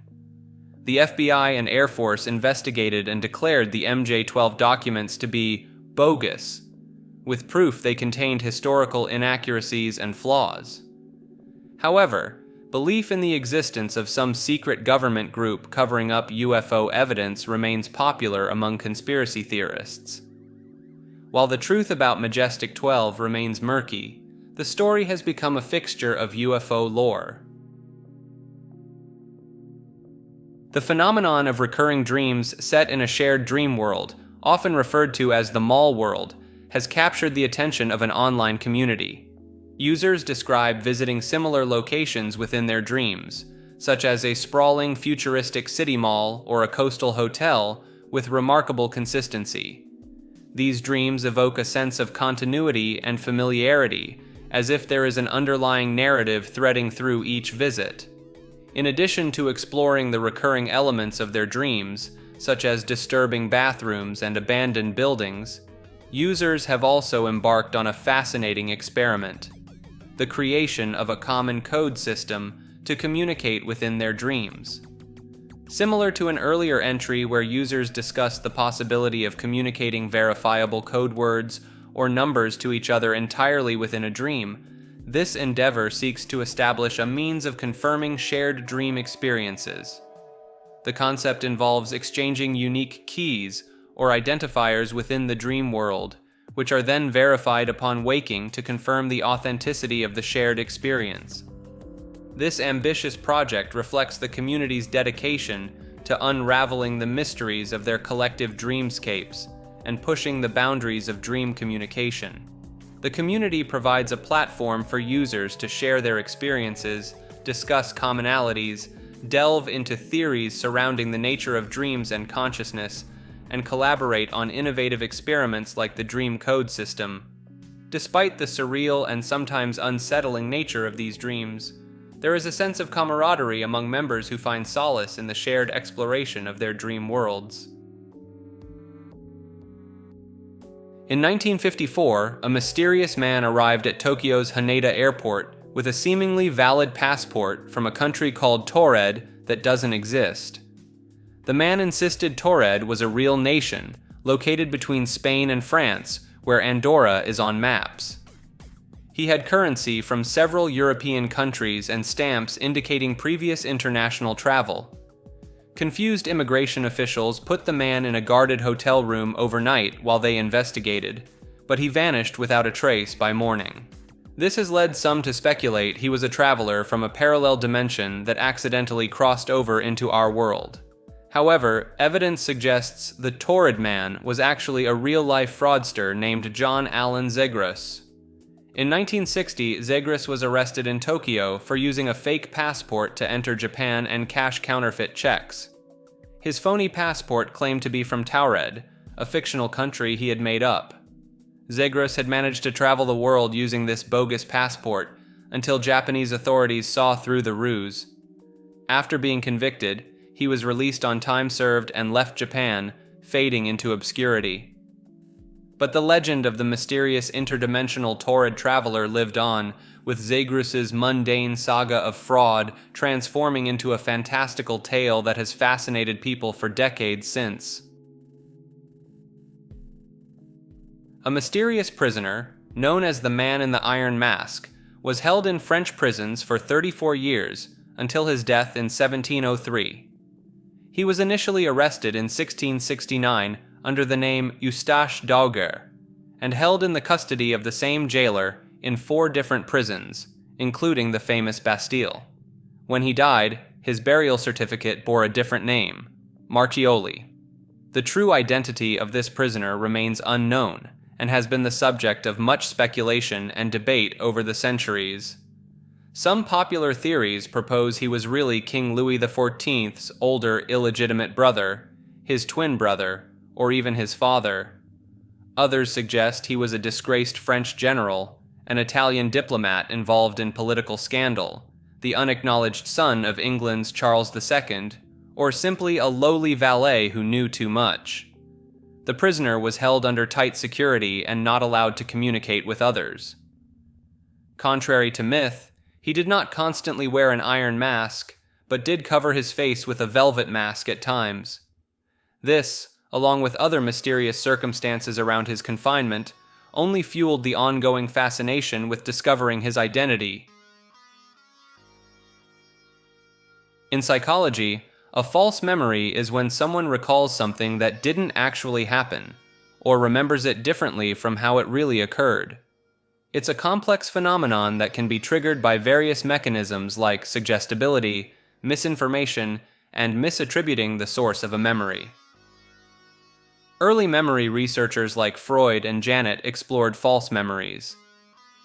[SPEAKER 1] The FBI and Air Force investigated and declared the MJ-12 documents to be bogus, with proof they contained historical inaccuracies and flaws. However, belief in the existence of some secret government group covering up UFO evidence remains popular among conspiracy theorists. While the truth about Majestic 12 remains murky, the story has become a fixture of UFO lore. The phenomenon of recurring dreams set in a shared dream world, often referred to as the mall world, has captured the attention of an online community. Users describe visiting similar locations within their dreams, such as a sprawling futuristic city mall or a coastal hotel, with remarkable consistency. These dreams evoke a sense of continuity and familiarity, as if there is an underlying narrative threading through each visit. In addition to exploring the recurring elements of their dreams, such as disturbing bathrooms and abandoned buildings, users have also embarked on a fascinating experiment: the creation of a common code system to communicate within their dreams. Similar to an earlier entry where users discussed the possibility of communicating verifiable code words or numbers to each other entirely within a dream, this endeavor seeks to establish a means of confirming shared dream experiences. The concept involves exchanging unique keys or identifiers within the dream world, which are then verified upon waking to confirm the authenticity of the shared experience. This ambitious project reflects the community's dedication to unraveling the mysteries of their collective dreamscapes and pushing the boundaries of dream communication. The community provides a platform for users to share their experiences, discuss commonalities, delve into theories surrounding the nature of dreams and consciousness, and collaborate on innovative experiments like the dream code system. Despite the surreal and sometimes unsettling nature of these dreams, there is a sense of camaraderie among members who find solace in the shared exploration of their dream worlds. In 1954, a mysterious man arrived at Tokyo's Haneda Airport with a seemingly valid passport from a country called Taured that doesn't exist. The man insisted Taured was a real nation, located between Spain and France, where Andorra is on maps. He had currency from several European countries and stamps indicating previous international travel. Confused immigration officials put the man in a guarded hotel room overnight while they investigated, but he vanished without a trace by morning. This has led some to speculate he was a traveler from a parallel dimension that accidentally crossed over into our world. However, evidence suggests the Taured man was actually a real-life fraudster named John Allen Zegras. In 1960, Zegras was arrested in Tokyo for using a fake passport to enter Japan and cash counterfeit checks. His phony passport claimed to be from Taured, a fictional country he had made up. Zegras had managed to travel the world using this bogus passport until Japanese authorities saw through the ruse. After being convicted, he was released on time served and left Japan, fading into obscurity. But the legend of the mysterious interdimensional Taured traveler lived on, with Zegras's mundane saga of fraud transforming into a fantastical tale that has fascinated people for decades since. A mysterious prisoner, known as the Man in the Iron Mask, was held in French prisons for 34 years until his death in 1703. He was initially arrested in 1669 under the name Eustache Dauger, and held in the custody of the same jailer in 4 different prisons, including the famous Bastille. When he died, his burial certificate bore a different name, Marchioli. The true identity of this prisoner remains unknown, and has been the subject of much speculation and debate over the centuries. Some popular theories propose he was really King Louis XIV's older illegitimate brother, his twin brother, or even his father. Others suggest he was a disgraced French general, an Italian diplomat involved in political scandal, the unacknowledged son of England's Charles II, or simply a lowly valet who knew too much. The prisoner was held under tight security and not allowed to communicate with others. Contrary to myth, he did not constantly wear an iron mask, but did cover his face with a velvet mask at times. This, along with other mysterious circumstances around his confinement, only fueled the ongoing fascination with discovering his identity. In psychology, a false memory is when someone recalls something that didn't actually happen, or remembers it differently from how it really occurred. It's a complex phenomenon that can be triggered by various mechanisms like suggestibility, misinformation, and misattributing the source of a memory. Early memory researchers like Freud and Janet explored false memories.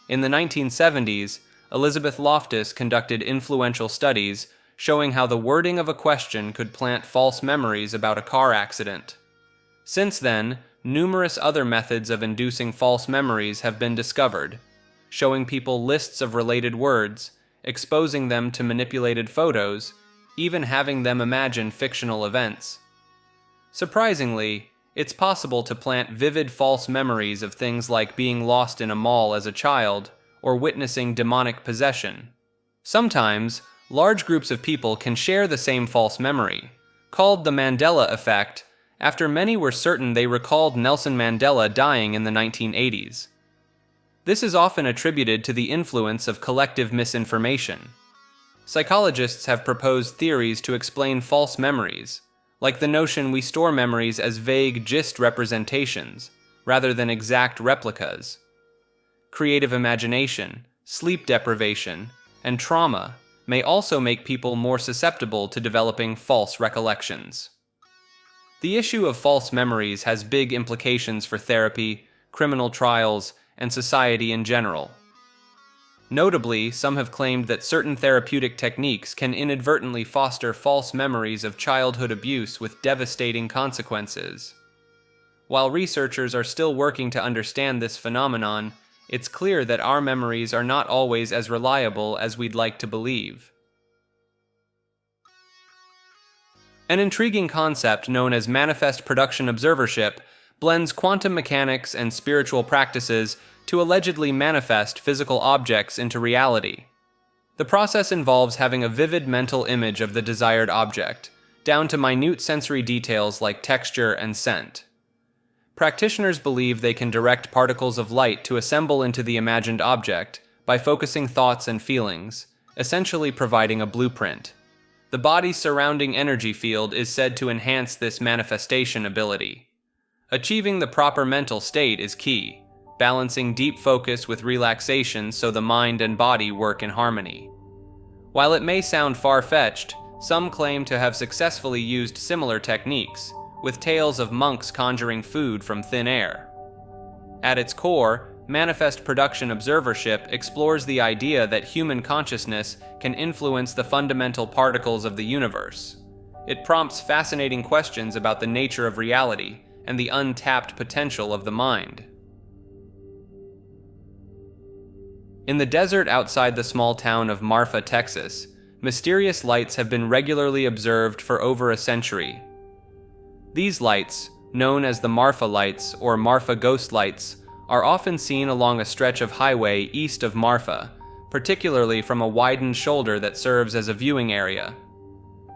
[SPEAKER 1] In the 1970s, Elizabeth Loftus conducted influential studies showing how the wording of a question could plant false memories about a car accident. Since then, numerous other methods of inducing false memories have been discovered, showing people lists of related words, exposing them to manipulated photos, even having them imagine fictional events. Surprisingly, it's possible to plant vivid false memories of things like being lost in a mall as a child or witnessing demonic possession. Sometimes, large groups of people can share the same false memory, called the Mandela effect, after many were certain they recalled Nelson Mandela dying in the 1980s. This is often attributed to the influence of collective misinformation. Psychologists have proposed theories to explain false memories, like the notion we store memories as vague gist representations, rather than exact replicas. Creative imagination, sleep deprivation, and trauma may also make people more susceptible to developing false recollections. The issue of false memories has big implications for therapy, criminal trials, and society in general. Notably, some have claimed that certain therapeutic techniques can inadvertently foster false memories of childhood abuse with devastating consequences. While researchers are still working to understand this phenomenon, it's clear that our memories are not always as reliable as we'd like to believe. An intriguing concept known as manifest production observership blends quantum mechanics and spiritual practices to allegedly manifest physical objects into reality. The process involves having a vivid mental image of the desired object, down to minute sensory details like texture and scent. Practitioners believe they can direct particles of light to assemble into the imagined object by focusing thoughts and feelings, essentially providing a blueprint. The body's surrounding energy field is said to enhance this manifestation ability. Achieving the proper mental state is key, balancing deep focus with relaxation so the mind and body work in harmony. While it may sound far-fetched, some claim to have successfully used similar techniques, with tales of monks conjuring food from thin air. At its core, manifest production observership explores the idea that human consciousness can influence the fundamental particles of the universe. It prompts fascinating questions about the nature of reality and the untapped potential of the mind. In the desert outside the small town of Marfa, Texas, mysterious lights have been regularly observed for over a century. These lights, known as the Marfa lights or Marfa ghost lights, are often seen along a stretch of highway east of Marfa, particularly from a widened shoulder that serves as a viewing area.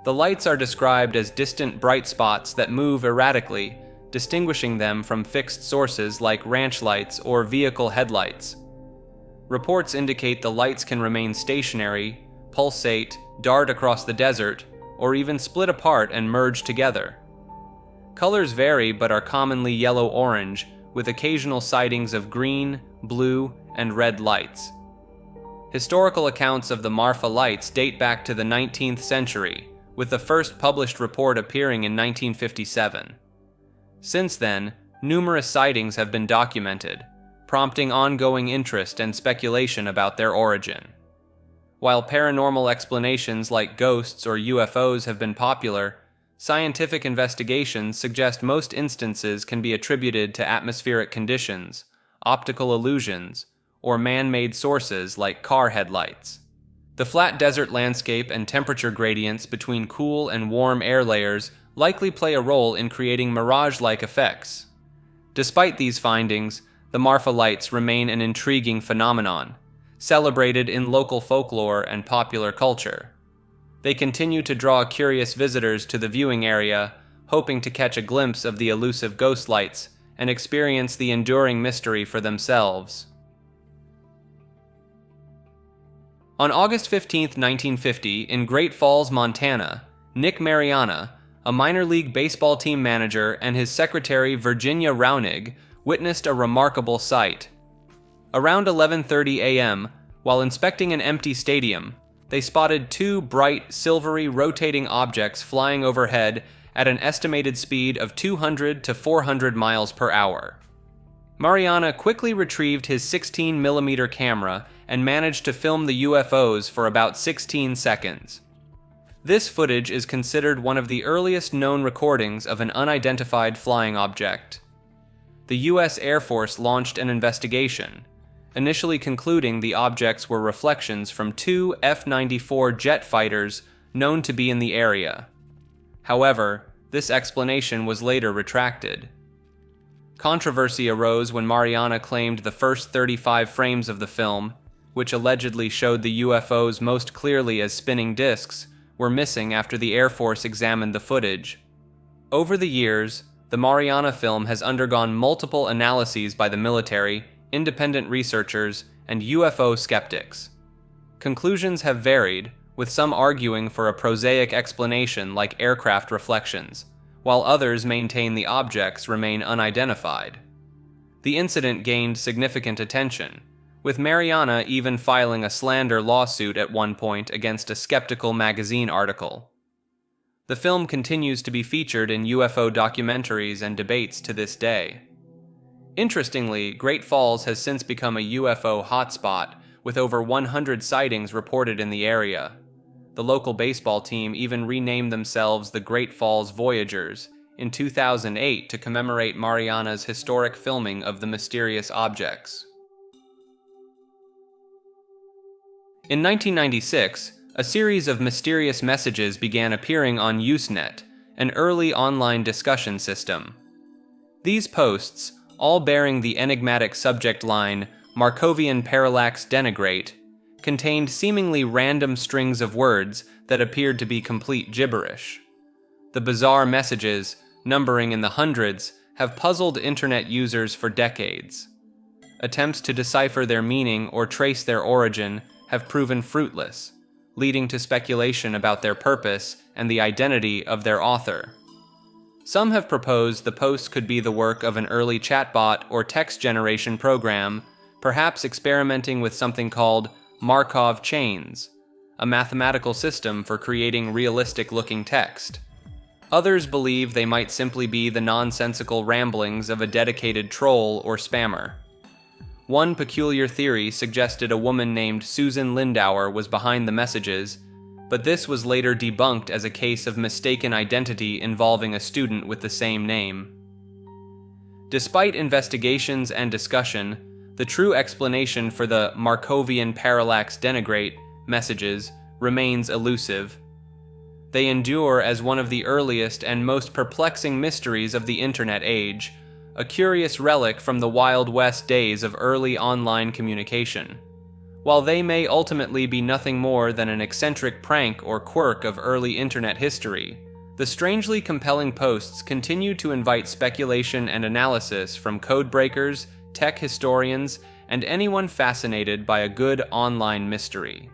[SPEAKER 1] The lights are described as distant bright spots that move erratically, distinguishing them from fixed sources like ranch lights or vehicle headlights. Reports indicate the lights can remain stationary, pulsate, dart across the desert, or even split apart and merge together. Colors vary but are commonly yellow-orange, with occasional sightings of green, blue, and red lights. Historical accounts of the Marfa lights date back to the 19th century, with the first published report appearing in 1957. Since then, numerous sightings have been documented, prompting ongoing interest and speculation about their origin. While paranormal explanations like ghosts or UFOs have been popular, scientific investigations suggest most instances can be attributed to atmospheric conditions, optical illusions, or man-made sources like car headlights. The flat desert landscape and temperature gradients between cool and warm air layers likely play a role in creating mirage-like effects. Despite these findings, the Marfa lights remain an intriguing phenomenon, celebrated in local folklore and popular culture. They continue to draw curious visitors to the viewing area, hoping to catch a glimpse of the elusive ghost lights and experience the enduring mystery for themselves. On August 15, 1950, in Great Falls, Montana, Nick Mariana, a minor league baseball team manager, and his secretary Virginia Raunig witnessed a remarkable sight. Around 11:30 a.m., while inspecting an empty stadium, they spotted two bright, silvery, rotating objects flying overhead at an estimated speed of 200 to 400 miles per hour. Mariana quickly retrieved his 16mm camera and managed to film the UFOs for about 16 seconds. This footage is considered one of the earliest known recordings of an unidentified flying object. The U.S. Air Force launched an investigation, initially concluding the objects were reflections from 2 F-94 jet fighters known to be in the area. However, this explanation was later retracted. Controversy arose when Mariana claimed the first 35 frames of the film, which allegedly showed the UFOs most clearly as spinning discs, were missing after the Air Force examined the footage. Over the years, the Mariana film has undergone multiple analyses by the military, independent researchers, and UFO skeptics. Conclusions have varied, with some arguing for a prosaic explanation like aircraft reflections, while others maintain the objects remain unidentified. The incident gained significant attention, with Mariana even filing a slander lawsuit at one point against a skeptical magazine article. The film continues to be featured in UFO documentaries and debates to this day. Interestingly, Great Falls has since become a UFO hotspot, with over 100 sightings reported in the area. The local baseball team even renamed themselves the Great Falls Voyagers in 2008 to commemorate Mariana's historic filming of the mysterious objects. In 1996, a series of mysterious messages began appearing on Usenet, an early online discussion system. These posts, all bearing the enigmatic subject line, Markovian parallax denigrate, contained seemingly random strings of words that appeared to be complete gibberish. The bizarre messages, numbering in the hundreds, have puzzled internet users for decades. Attempts to decipher their meaning or trace their origin have proven fruitless, leading to speculation about their purpose and the identity of their author. Some have proposed the posts could be the work of an early chatbot or text generation program, perhaps experimenting with something called Markov chains, a mathematical system for creating realistic-looking text. Others believe they might simply be the nonsensical ramblings of a dedicated troll or spammer. One peculiar theory suggested a woman named Susan Lindauer was behind the messages, but this was later debunked as a case of mistaken identity involving a student with the same name. Despite investigations and discussion, the true explanation for the Markovian parallax denigrate messages remains elusive. They endure as one of the earliest and most perplexing mysteries of the internet age, a curious relic from the Wild West days of early online communication. While they may ultimately be nothing more than an eccentric prank or quirk of early internet history, the strangely compelling posts continue to invite speculation and analysis from codebreakers, tech historians, and anyone fascinated by a good online mystery.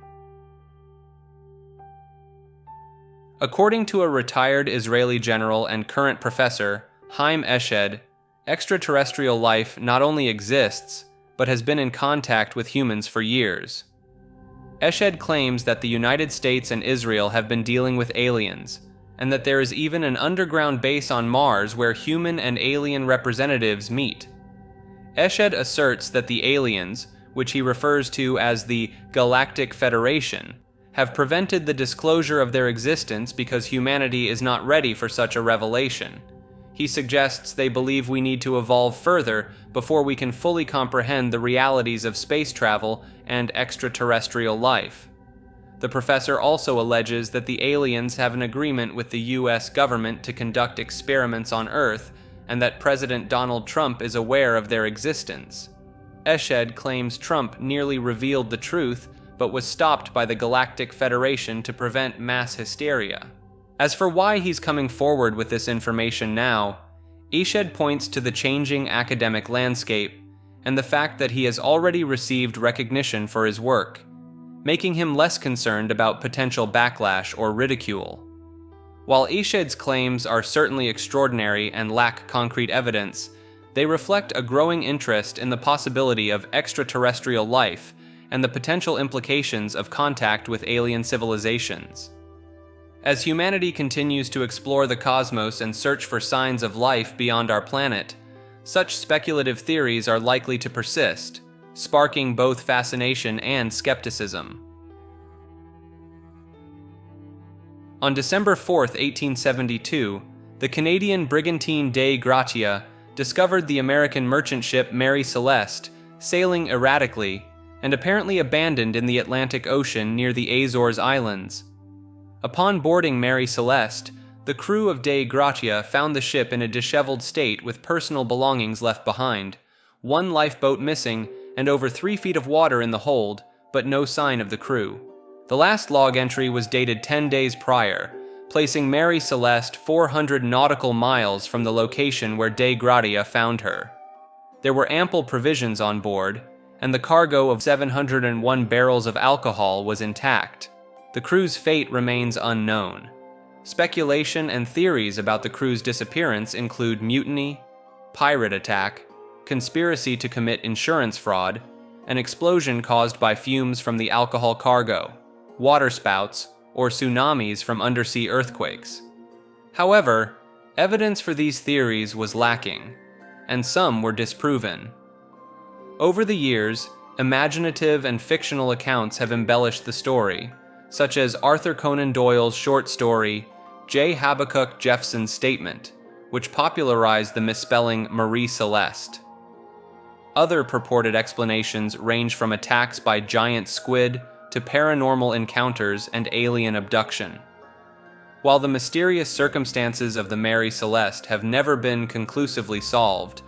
[SPEAKER 1] According to a retired Israeli general and current professor, Haim Eshed, extraterrestrial life not only exists, but has been in contact with humans for years. Eshed claims that the United States and Israel have been dealing with aliens, and that there is even an underground base on Mars where human and alien representatives meet. Eshed asserts that the aliens, which he refers to as the Galactic Federation, have prevented the disclosure of their existence because humanity is not ready for such a revelation. He suggests they believe we need to evolve further before we can fully comprehend the realities of space travel and extraterrestrial life. The professor also alleges that the aliens have an agreement with the US government to conduct experiments on Earth, and that President Donald Trump is aware of their existence. Eshed claims Trump nearly revealed the truth, but was stopped by the Galactic Federation to prevent mass hysteria. As for why he's coming forward with this information now, Eshed points to the changing academic landscape and the fact that he has already received recognition for his work, making him less concerned about potential backlash or ridicule. While Eshed's claims are certainly extraordinary and lack concrete evidence, they reflect a growing interest in the possibility of extraterrestrial life and the potential implications of contact with alien civilizations. As humanity continues to explore the cosmos and search for signs of life beyond our planet, such speculative theories are likely to persist, sparking both fascination and skepticism. On December 4, 1872, the Canadian brigantine Dei Gratia discovered the American merchant ship Mary Celeste sailing erratically and apparently abandoned in the Atlantic Ocean near the Azores Islands. Upon boarding Mary Celeste, the crew of Dei Gratia found the ship in a disheveled state with personal belongings left behind, one lifeboat missing, and over 3 feet of water in the hold, but no sign of the crew. The last log entry was dated 10 days prior, placing Mary Celeste 400 nautical miles from the location where Dei Gratia found her. There were ample provisions on board, and the cargo of 701 barrels of alcohol was intact. The crew's fate remains unknown. Speculation and theories about the crew's disappearance include mutiny, pirate attack, conspiracy to commit insurance fraud, an explosion caused by fumes from the alcohol cargo, waterspouts, or tsunamis from undersea earthquakes. However, evidence for these theories was lacking, and some were disproven. Over the years, imaginative and fictional accounts have embellished the story, such as Arthur Conan Doyle's short story, J. Habakkuk Jeffson's Statement, which popularized the misspelling Marie Celeste. Other purported explanations range from attacks by giant squid to paranormal encounters and alien abduction. While the mysterious circumstances of the Mary Celeste have never been conclusively solved,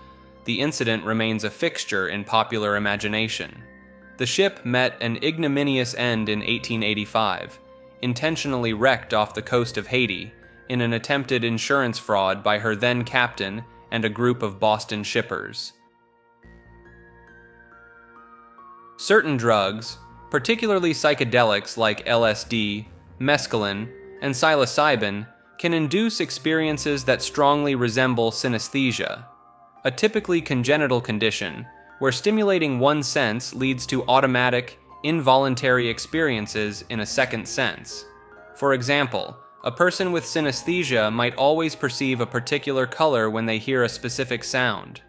[SPEAKER 1] the incident remains a fixture in popular imagination. The ship met an ignominious end in 1885, intentionally wrecked off the coast of Haiti in an attempted insurance fraud by her then captain and a group of Boston shippers. Certain drugs, particularly psychedelics like LSD, mescaline, and psilocybin, can induce experiences that strongly resemble synesthesia, a typically congenital condition where stimulating one sense leads to automatic, involuntary experiences in a second sense. For example, a person with synesthesia might always perceive a particular color when they hear a specific sound.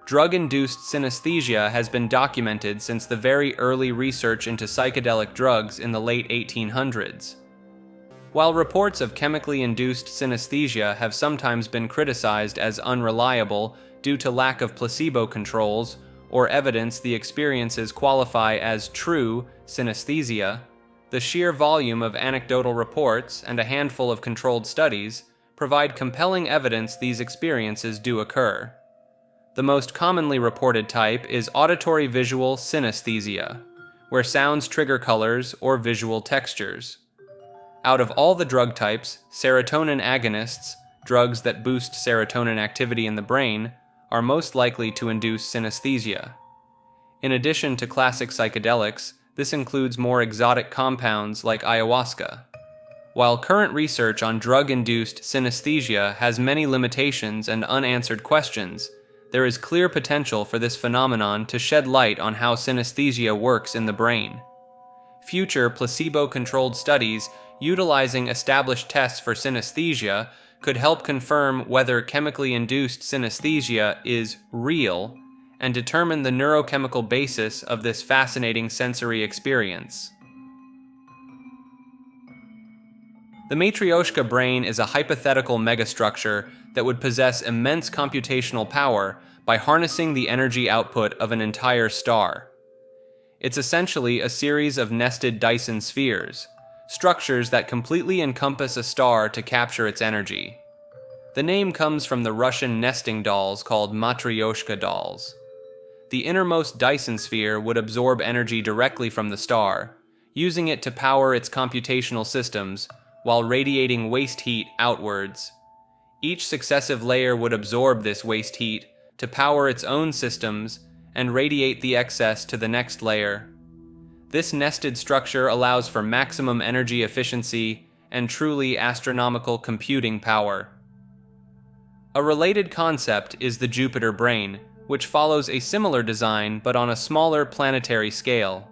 [SPEAKER 1] Drug-induced synesthesia has been documented since the very early research into psychedelic drugs in the late 1800s. While reports of chemically induced synesthesia have sometimes been criticized as unreliable due to lack of placebo controls or evidence the experiences qualify as true synesthesia, the sheer volume of anecdotal reports and a handful of controlled studies provide compelling evidence these experiences do occur. The most commonly reported type is auditory visual synesthesia, where sounds trigger colors or visual textures. Out of all the drug types, serotonin agonists, drugs that boost serotonin activity in the brain, are most likely to induce synesthesia. In addition to classic psychedelics, this includes more exotic compounds like ayahuasca. While current research on drug-induced synesthesia has many limitations and unanswered questions, there is clear potential for this phenomenon to shed light on how synesthesia works in the brain. Future placebo-controlled studies utilizing established tests for synesthesia could help confirm whether chemically induced synesthesia is real and determine the neurochemical basis of this fascinating sensory experience. The Matryoshka brain is a hypothetical megastructure that would possess immense computational power by harnessing the energy output of an entire star. It's essentially a series of nested Dyson spheres, structures that completely encompass a star to capture its energy. The name comes from the Russian nesting dolls called Matryoshka dolls. The innermost Dyson sphere would absorb energy directly from the star, using it to power its computational systems while radiating waste heat outwards. Each successive layer would absorb this waste heat to power its own systems and radiate the excess to the next layer. This nested structure allows for maximum energy efficiency and truly astronomical computing power. A related concept is the Jupiter brain, which follows a similar design but on a smaller planetary scale.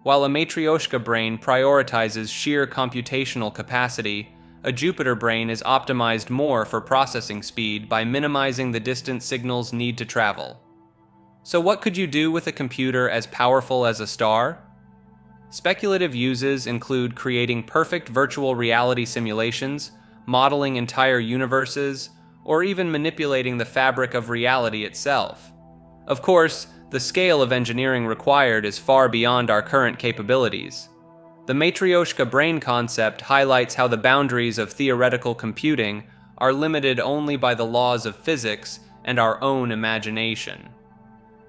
[SPEAKER 1] While a Matryoshka brain prioritizes sheer computational capacity a Jupiter brain is optimized more for processing speed by minimizing the distance signals need to travel. So what could you do with a computer as powerful as a star? Speculative uses include creating perfect virtual reality simulations, modeling entire universes, or even manipulating the fabric of reality itself. Of course, the scale of engineering required is far beyond our current capabilities. The Matryoshka brain concept highlights how the boundaries of theoretical computing are limited only by the laws of physics and our own imagination.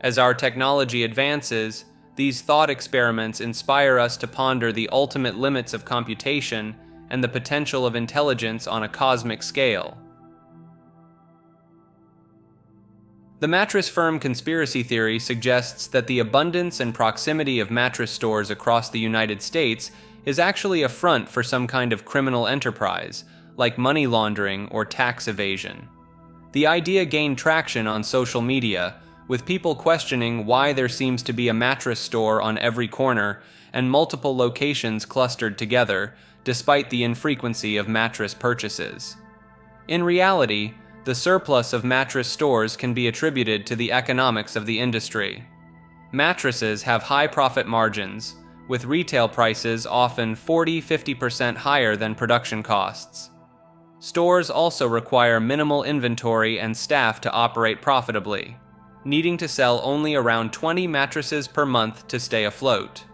[SPEAKER 1] As our technology advances, these thought experiments inspire us to ponder the ultimate limits of computation and the potential of intelligence on a cosmic scale. The mattress firm conspiracy theory suggests that the abundance and proximity of mattress stores across the United States is actually a front for some kind of criminal enterprise, like money laundering or tax evasion. The idea gained traction on social media, with people questioning why there seems to be a mattress store on every corner and multiple locations clustered together, despite the infrequency of mattress purchases. In reality, the surplus of mattress stores can be attributed to the economics of the industry. Mattresses have high profit margins, with retail prices often 40–50% higher than production costs. Stores also require minimal inventory and staff to operate profitably, needing to sell only around 20 mattresses per month to stay afloat.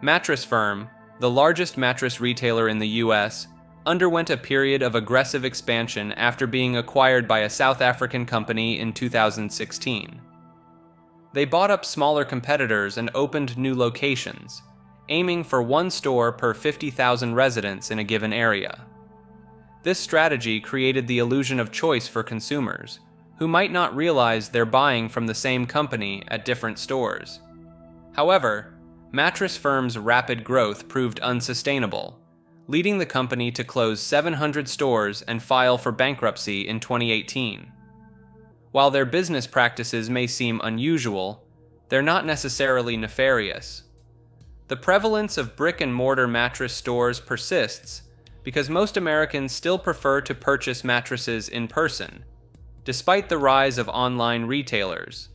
[SPEAKER 1] Mattress Firm, the largest mattress retailer in the US, underwent a period of aggressive expansion after being acquired by a South African company in 2016. They bought up smaller competitors and opened new locations, aiming for one store per 50,000 residents in a given area. This strategy created the illusion of choice for consumers, who might not realize they're buying from the same company at different stores. However, Mattress Firm's rapid growth proved unsustainable, leading the company to close 700 stores and file for bankruptcy in 2018. While their business practices may seem unusual, they're not necessarily nefarious. The prevalence of brick-and-mortar mattress stores persists because most Americans still prefer to purchase mattresses in person, despite the rise of online retailers.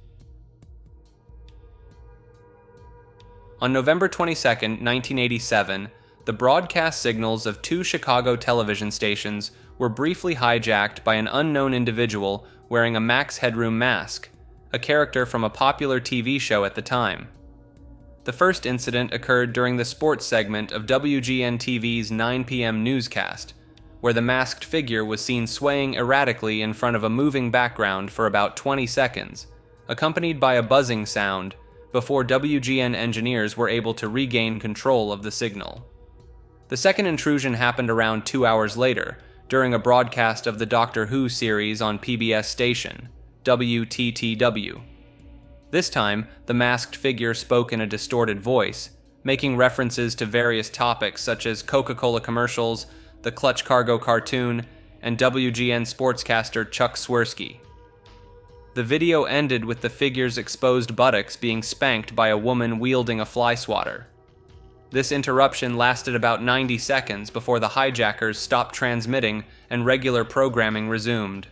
[SPEAKER 1] On November 22, 1987, the broadcast signals of two Chicago television stations were briefly hijacked by an unknown individual wearing a Max Headroom mask, a character from a popular TV show at the time. The first incident occurred during the sports segment of WGN-TV's 9 p.m. newscast, where the masked figure was seen swaying erratically in front of a moving background for about 20 seconds, accompanied by a buzzing sound, before WGN engineers were able to regain control of the signal. The second intrusion happened around 2 hours later, during a broadcast of the Doctor Who series on PBS station, WTTW. This time, the masked figure spoke in a distorted voice, making references to various topics such as Coca-Cola commercials, the Clutch Cargo cartoon, and WGN sportscaster Chuck Swirsky. The video ended with the figure's exposed buttocks being spanked by a woman wielding a fly swatter. This interruption lasted about 90 seconds before the hijackers stopped transmitting and regular programming resumed.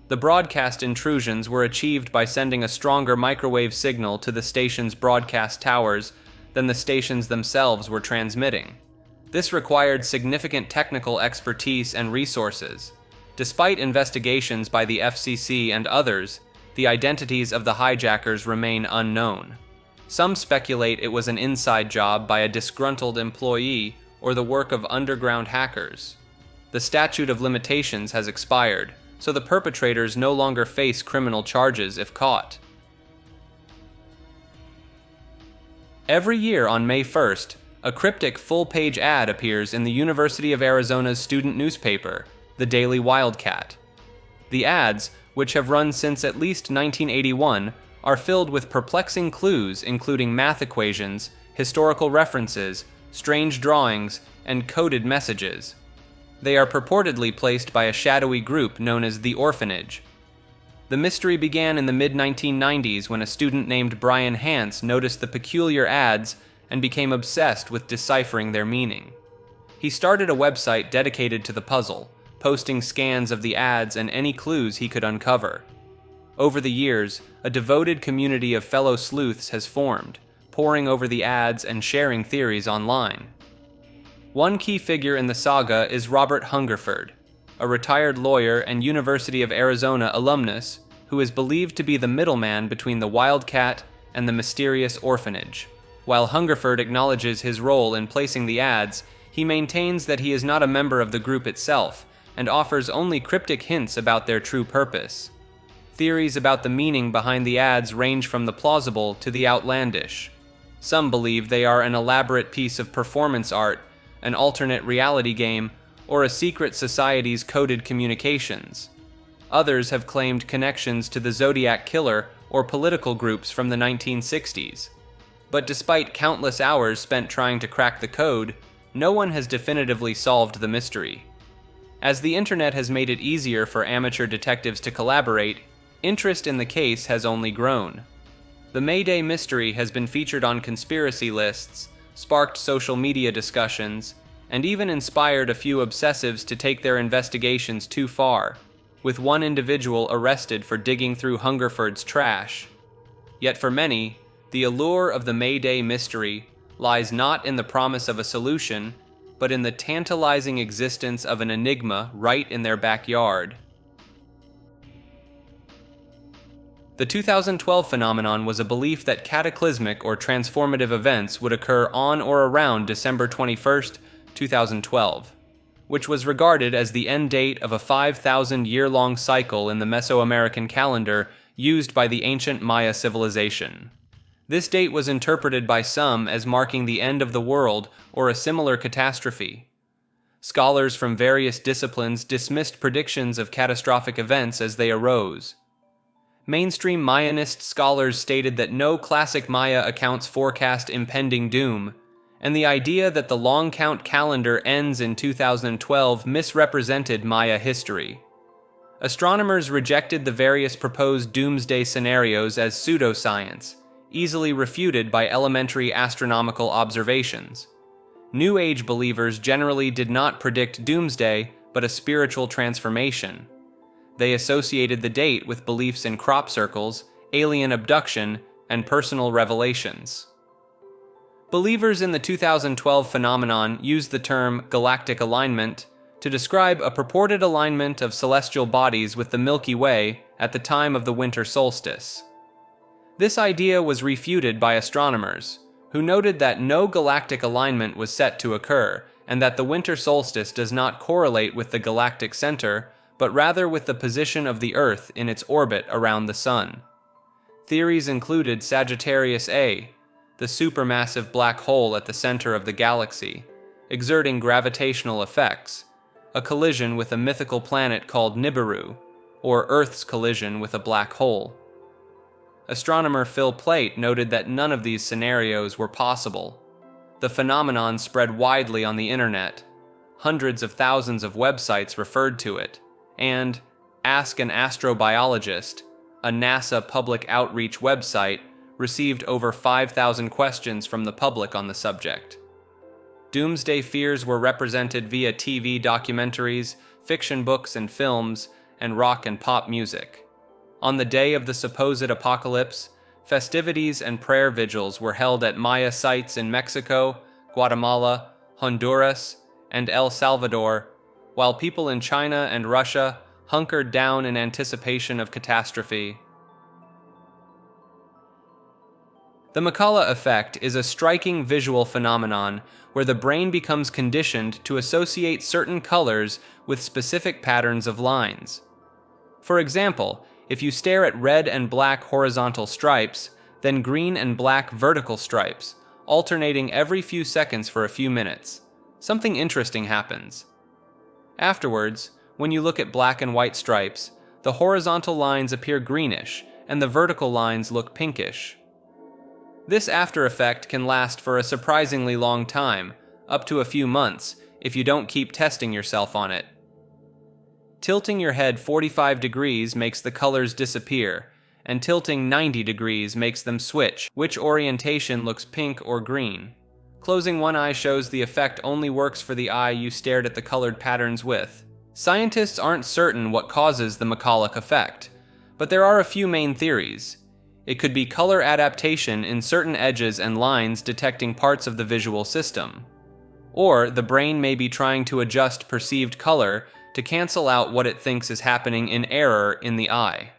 [SPEAKER 1] The broadcast intrusions were achieved by sending a stronger microwave signal to the station's broadcast towers than the stations themselves were transmitting. This required significant technical expertise and resources. Despite investigations by the FCC and others, the identities of the hijackers remain unknown. Some speculate it was an inside job by a disgruntled employee or the work of underground hackers. The statute of limitations has expired, so the perpetrators no longer face criminal charges if caught. Every year on May 1st, a cryptic full-page ad appears in the University of Arizona's student newspaper, the Daily Wildcat. The ads, which have run since at least 1981, are filled with perplexing clues including math equations, historical references, strange drawings, and coded messages. They are purportedly placed by a shadowy group known as the Orphanage. The mystery began in the mid-1990s when a student named Brian Hance noticed the peculiar ads and became obsessed with deciphering their meaning. He He started a website dedicated to the puzzle, posting scans of the ads and any clues he could uncover. Over the years, a devoted community of fellow sleuths has formed, poring over the ads and sharing theories online. One key figure in the saga is Robert Hungerford, a retired lawyer and University of Arizona alumnus who is believed to be the middleman between the Wildcat and the mysterious orphanage. While Hungerford acknowledges his role in placing the ads, he maintains that he is not a member of the group itself and offers only cryptic hints about their true purpose. Theories about the meaning behind the ads range from the plausible to the outlandish. Some believe they are an elaborate piece of performance art, an alternate reality game, or a secret society's coded communications. Others have claimed connections to the Zodiac Killer or political groups from the 1960s. But despite countless hours spent trying to crack the code, no one has definitively solved the mystery. As the internet has made it easier for amateur detectives to collaborate, interest in the case has only grown. The Mayday mystery has been featured on conspiracy lists, sparked social media discussions, and even inspired a few obsessives to take their investigations too far, with one individual arrested for digging through Hungerford's trash. Yet for many, the allure of the Mayday mystery lies not in the promise of a solution, but in the tantalizing existence of an enigma right in their backyard. The 2012 phenomenon was a belief that cataclysmic or transformative events would occur on or around December 21st, 2012, which was regarded as the end date of a 5,000-year-long cycle in the Mesoamerican calendar used by the ancient Maya civilization. This date was interpreted by some as marking the end of the world or a similar catastrophe. Scholars from various disciplines dismissed predictions of catastrophic events as they arose. Mainstream Mayanist scholars stated that no classic Maya accounts forecast impending doom, and the idea that the long count calendar ends in 2012 misrepresented Maya history. Astronomers rejected the various proposed doomsday scenarios as pseudoscience, easily refuted by elementary astronomical observations. New Age believers generally did not predict doomsday, but a spiritual transformation. They associated the date with beliefs in crop circles, alien abduction, and personal revelations. Believers in the 2012 phenomenon used the term galactic alignment to describe a purported alignment of celestial bodies with the Milky Way at the time of the winter solstice. This idea was refuted by astronomers, who noted that no galactic alignment was set to occur, and that the winter solstice does not correlate with the galactic center, but rather with the position of the Earth in its orbit around the Sun. Theories included Sagittarius A, the supermassive black hole at the center of the galaxy, exerting gravitational effects, a collision with a mythical planet called Nibiru, or Earth's collision with a black hole. Astronomer Phil Plait noted that none of these scenarios were possible. The phenomenon spread widely on the internet. Hundreds of thousands of websites referred to it, and Ask an Astrobiologist, a NASA public outreach website, received over 5,000 questions from the public on the subject. Doomsday fears were represented via TV documentaries, fiction books and films, and rock and pop music. On the day of the supposed apocalypse, festivities and prayer vigils were held at Maya sites in Mexico, Guatemala, Honduras, and El Salvador, while people in China and Russia hunkered down in anticipation of catastrophe. The Makalla effect is a striking visual phenomenon where the brain becomes conditioned to associate certain colors with specific patterns of lines. For example, if you stare at red and black horizontal stripes, then green and black vertical stripes, alternating every few seconds for a few minutes, something interesting happens. Afterwards, when you look at black and white stripes, the horizontal lines appear greenish and the vertical lines look pinkish. This after effect can last for a surprisingly long time, up to a few months, if you don't keep testing yourself on it. Tilting your head 45 degrees makes the colors disappear, and tilting 90 degrees makes them switch, which orientation looks pink or green. Closing one eye shows the effect only works for the eye you stared at the colored patterns with. Scientists aren't certain what causes the McCulloch effect, but there are a few main theories. It could be color adaptation in certain edges and lines detecting parts of the visual system. Or the brain may be trying to adjust perceived color to cancel out what it thinks is happening in error in the eye.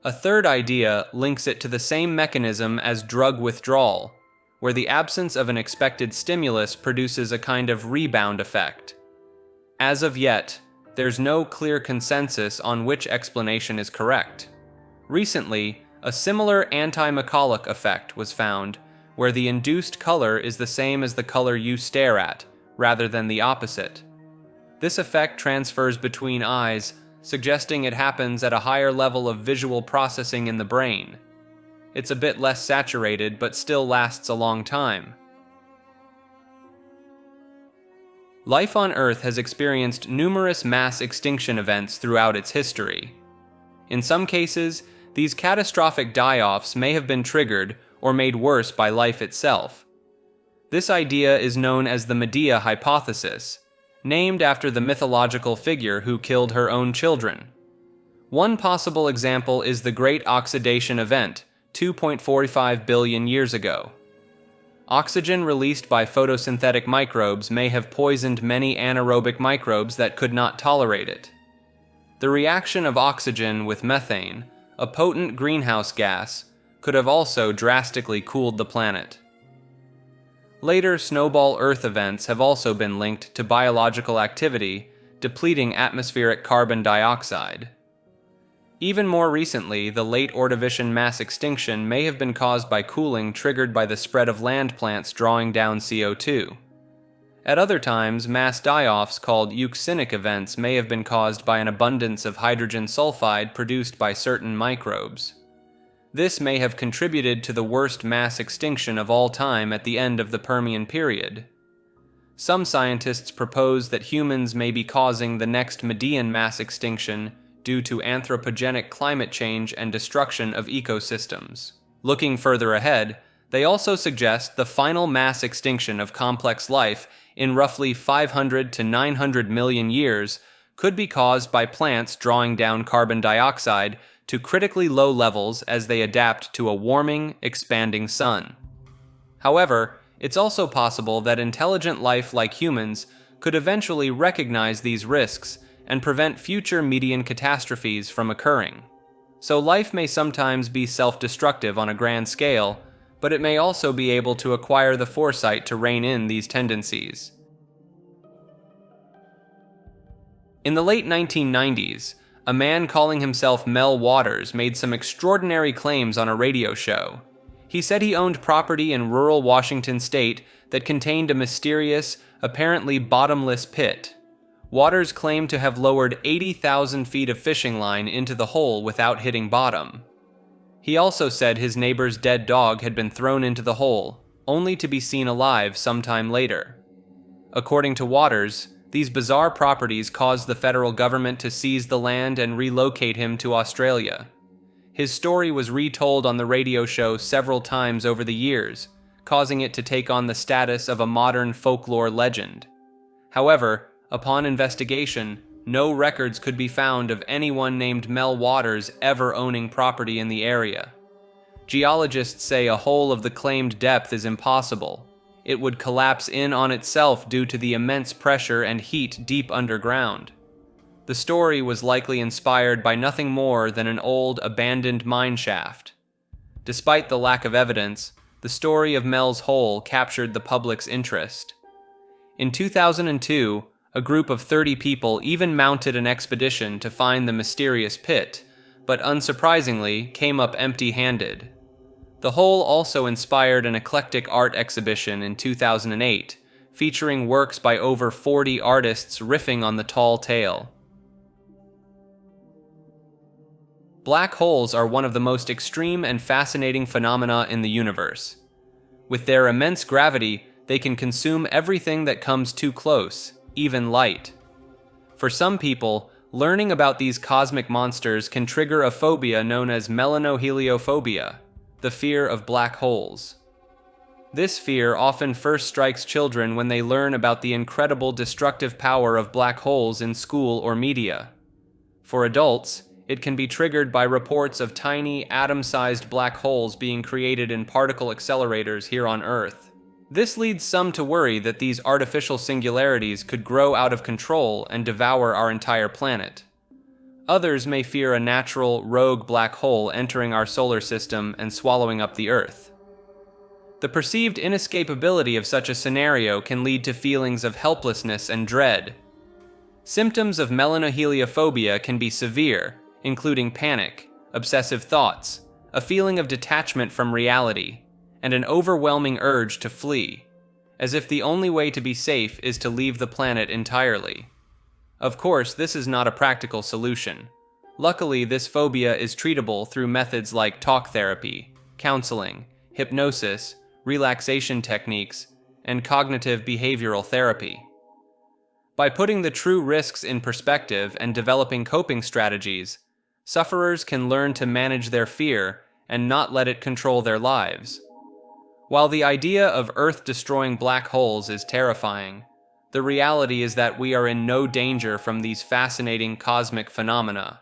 [SPEAKER 1] A third idea links it to the same mechanism as drug withdrawal, where the absence of an expected stimulus produces a kind of rebound effect. As of yet, there's no clear consensus on which explanation is correct. Recently, a similar anti-McCulloch effect was found, where the induced color is the same as the color you stare at, rather than the opposite. This effect transfers between eyes, suggesting it happens at a higher level of visual processing in the brain. It's a bit less saturated, but still lasts a long time. Life on Earth has experienced numerous mass extinction events throughout its history. In some cases, these catastrophic die-offs may have been triggered or made worse by life itself. This idea is known as the Medea hypothesis, named after the mythological figure who killed her own children. One possible example is the Great Oxidation Event, 2.45 billion years ago. Oxygen released by photosynthetic microbes may have poisoned many anaerobic microbes that could not tolerate it. The reaction of oxygen with methane, a potent greenhouse gas, could have also drastically cooled the planet. Later snowball Earth events have also been linked to biological activity, depleting atmospheric carbon dioxide. Even more recently, the late Ordovician mass extinction may have been caused by cooling triggered by the spread of land plants drawing down CO2. At other times, mass die-offs called euxinic events may have been caused by an abundance of hydrogen sulfide produced by certain microbes. This may have contributed to the worst mass extinction of all time at the end of the Permian period. Some scientists propose that humans may be causing the next Medean mass extinction due to anthropogenic climate change and destruction of ecosystems. Looking further ahead, they also suggest the final mass extinction of complex life in roughly 500 to 900 million years could be caused by plants drawing down carbon dioxide to critically low levels as they adapt to a warming, expanding sun. However, it's also possible that intelligent life like humans could eventually recognize these risks and prevent future Median catastrophes from occurring. So life may sometimes be self-destructive on a grand scale, but it may also be able to acquire the foresight to rein in these tendencies. In the late 1990s, a man calling himself Mel Waters made some extraordinary claims on a radio show. He said he owned property in rural Washington state that contained a mysterious, apparently bottomless pit. Waters claimed to have lowered 80,000 feet of fishing line into the hole without hitting bottom. He also said his neighbor's dead dog had been thrown into the hole, only to be seen alive sometime later. According to Waters, these bizarre properties caused the federal government to seize the land and relocate him to Australia. His story was retold on the radio show several times over the years, causing it to take on the status of a modern folklore legend. However, upon investigation, no records could be found of anyone named Mel Waters ever owning property in the area. Geologists say a hole of the claimed depth is impossible. It would collapse in on itself due to the immense pressure and heat deep underground. The story was likely inspired by nothing more than an old, abandoned mine shaft. Despite the lack of evidence, the story of Mel's hole captured the public's interest. In 2002, a group of 30 people even mounted an expedition to find the mysterious pit, but unsurprisingly came up empty-handed. The hole also inspired an eclectic art exhibition in 2008, featuring works by over 40 artists riffing on the tall tale. Black holes are one of the most extreme and fascinating phenomena in the universe. With their immense gravity, they can consume everything that comes too close, even light. For some people, learning about these cosmic monsters can trigger a phobia known as melanoheliophobia, the fear of black holes. This fear often first strikes children when they learn about the incredible destructive power of black holes in school or media. For adults, it can be triggered by reports of tiny, atom-sized black holes being created in particle accelerators here on Earth. This leads some to worry that these artificial singularities could grow out of control and devour our entire planet. Others may fear a natural, rogue black hole entering our solar system and swallowing up the Earth. The perceived inescapability of such a scenario can lead to feelings of helplessness and dread. Symptoms of melanoheliophobia can be severe, including panic, obsessive thoughts, a feeling of detachment from reality, and an overwhelming urge to flee, as if the only way to be safe is to leave the planet entirely. Of course, this is not a practical solution. Luckily, this phobia is treatable through methods like talk therapy, counseling, hypnosis, relaxation techniques, and cognitive behavioral therapy. By putting the true risks in perspective and developing coping strategies, sufferers can learn to manage their fear and not let it control their lives. While the idea of Earth-destroying black holes is terrifying, the reality is that we are in no danger from these fascinating cosmic phenomena.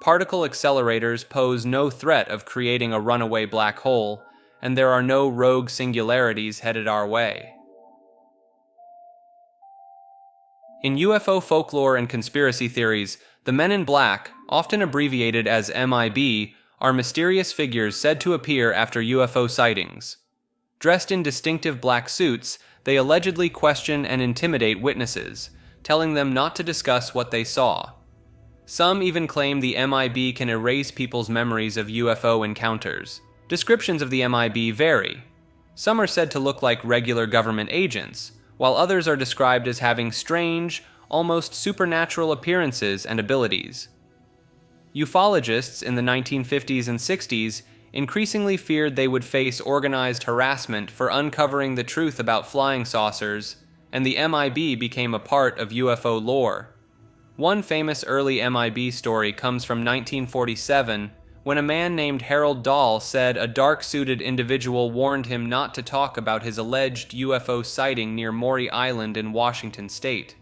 [SPEAKER 1] Particle accelerators pose no threat of creating a runaway black hole, and there are no rogue singularities headed our way. In UFO folklore and conspiracy theories, the Men in Black, often abbreviated as MIB, are mysterious figures said to appear after UFO sightings. Dressed in distinctive black suits, they allegedly question and intimidate witnesses, telling them not to discuss what they saw. Some even claim the MIB can erase people's memories of UFO encounters. Descriptions of the MIB vary. Some are said to look like regular government agents, while others are described as having strange, almost supernatural appearances and abilities. Ufologists in the 1950s and 60s increasingly feared they would face organized harassment for uncovering the truth about flying saucers, and the MIB became a part of UFO lore. One famous early MIB story comes from 1947, when a man named Harold Dahl said a dark-suited individual warned him not to talk about his alleged UFO sighting near Maury Island in Washington state.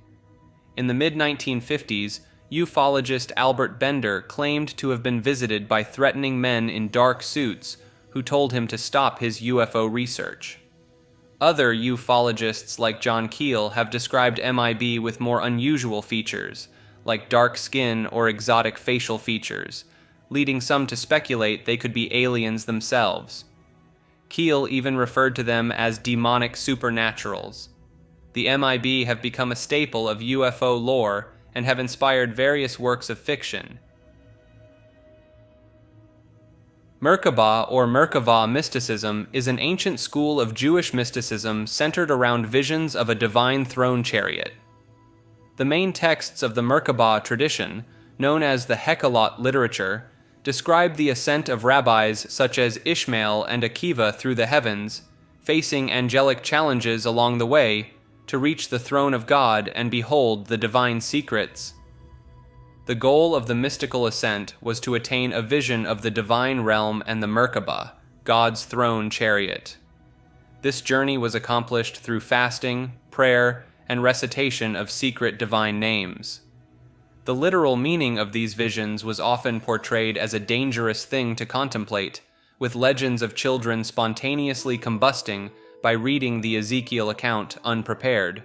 [SPEAKER 1] In the mid-1950s, ufologist Albert Bender claimed to have been visited by threatening men in dark suits who told him to stop his UFO research. Other ufologists like John Keel have described MIB with more unusual features, like dark skin or exotic facial features, leading some to speculate they could be aliens themselves. Keel even referred to them as demonic supernaturals. The MIB have become a staple of UFO lore and have inspired various works of fiction. Merkabah or Merkavah mysticism is an ancient school of Jewish mysticism centered around visions of a divine throne chariot. The main texts of the Merkabah tradition, known as the Hekkalot literature, describe the ascent of rabbis such as Ishmael and Akiva through the heavens, facing angelic challenges along the way to reach the throne of God and behold the divine secrets. The goal of the mystical ascent was to attain a vision of the divine realm and the Merkabah, God's throne chariot. This journey was accomplished through fasting, prayer, and recitation of secret divine names. The literal meaning of these visions was often portrayed as a dangerous thing to contemplate, with legends of children spontaneously combusting by reading the Ezekiel account unprepared.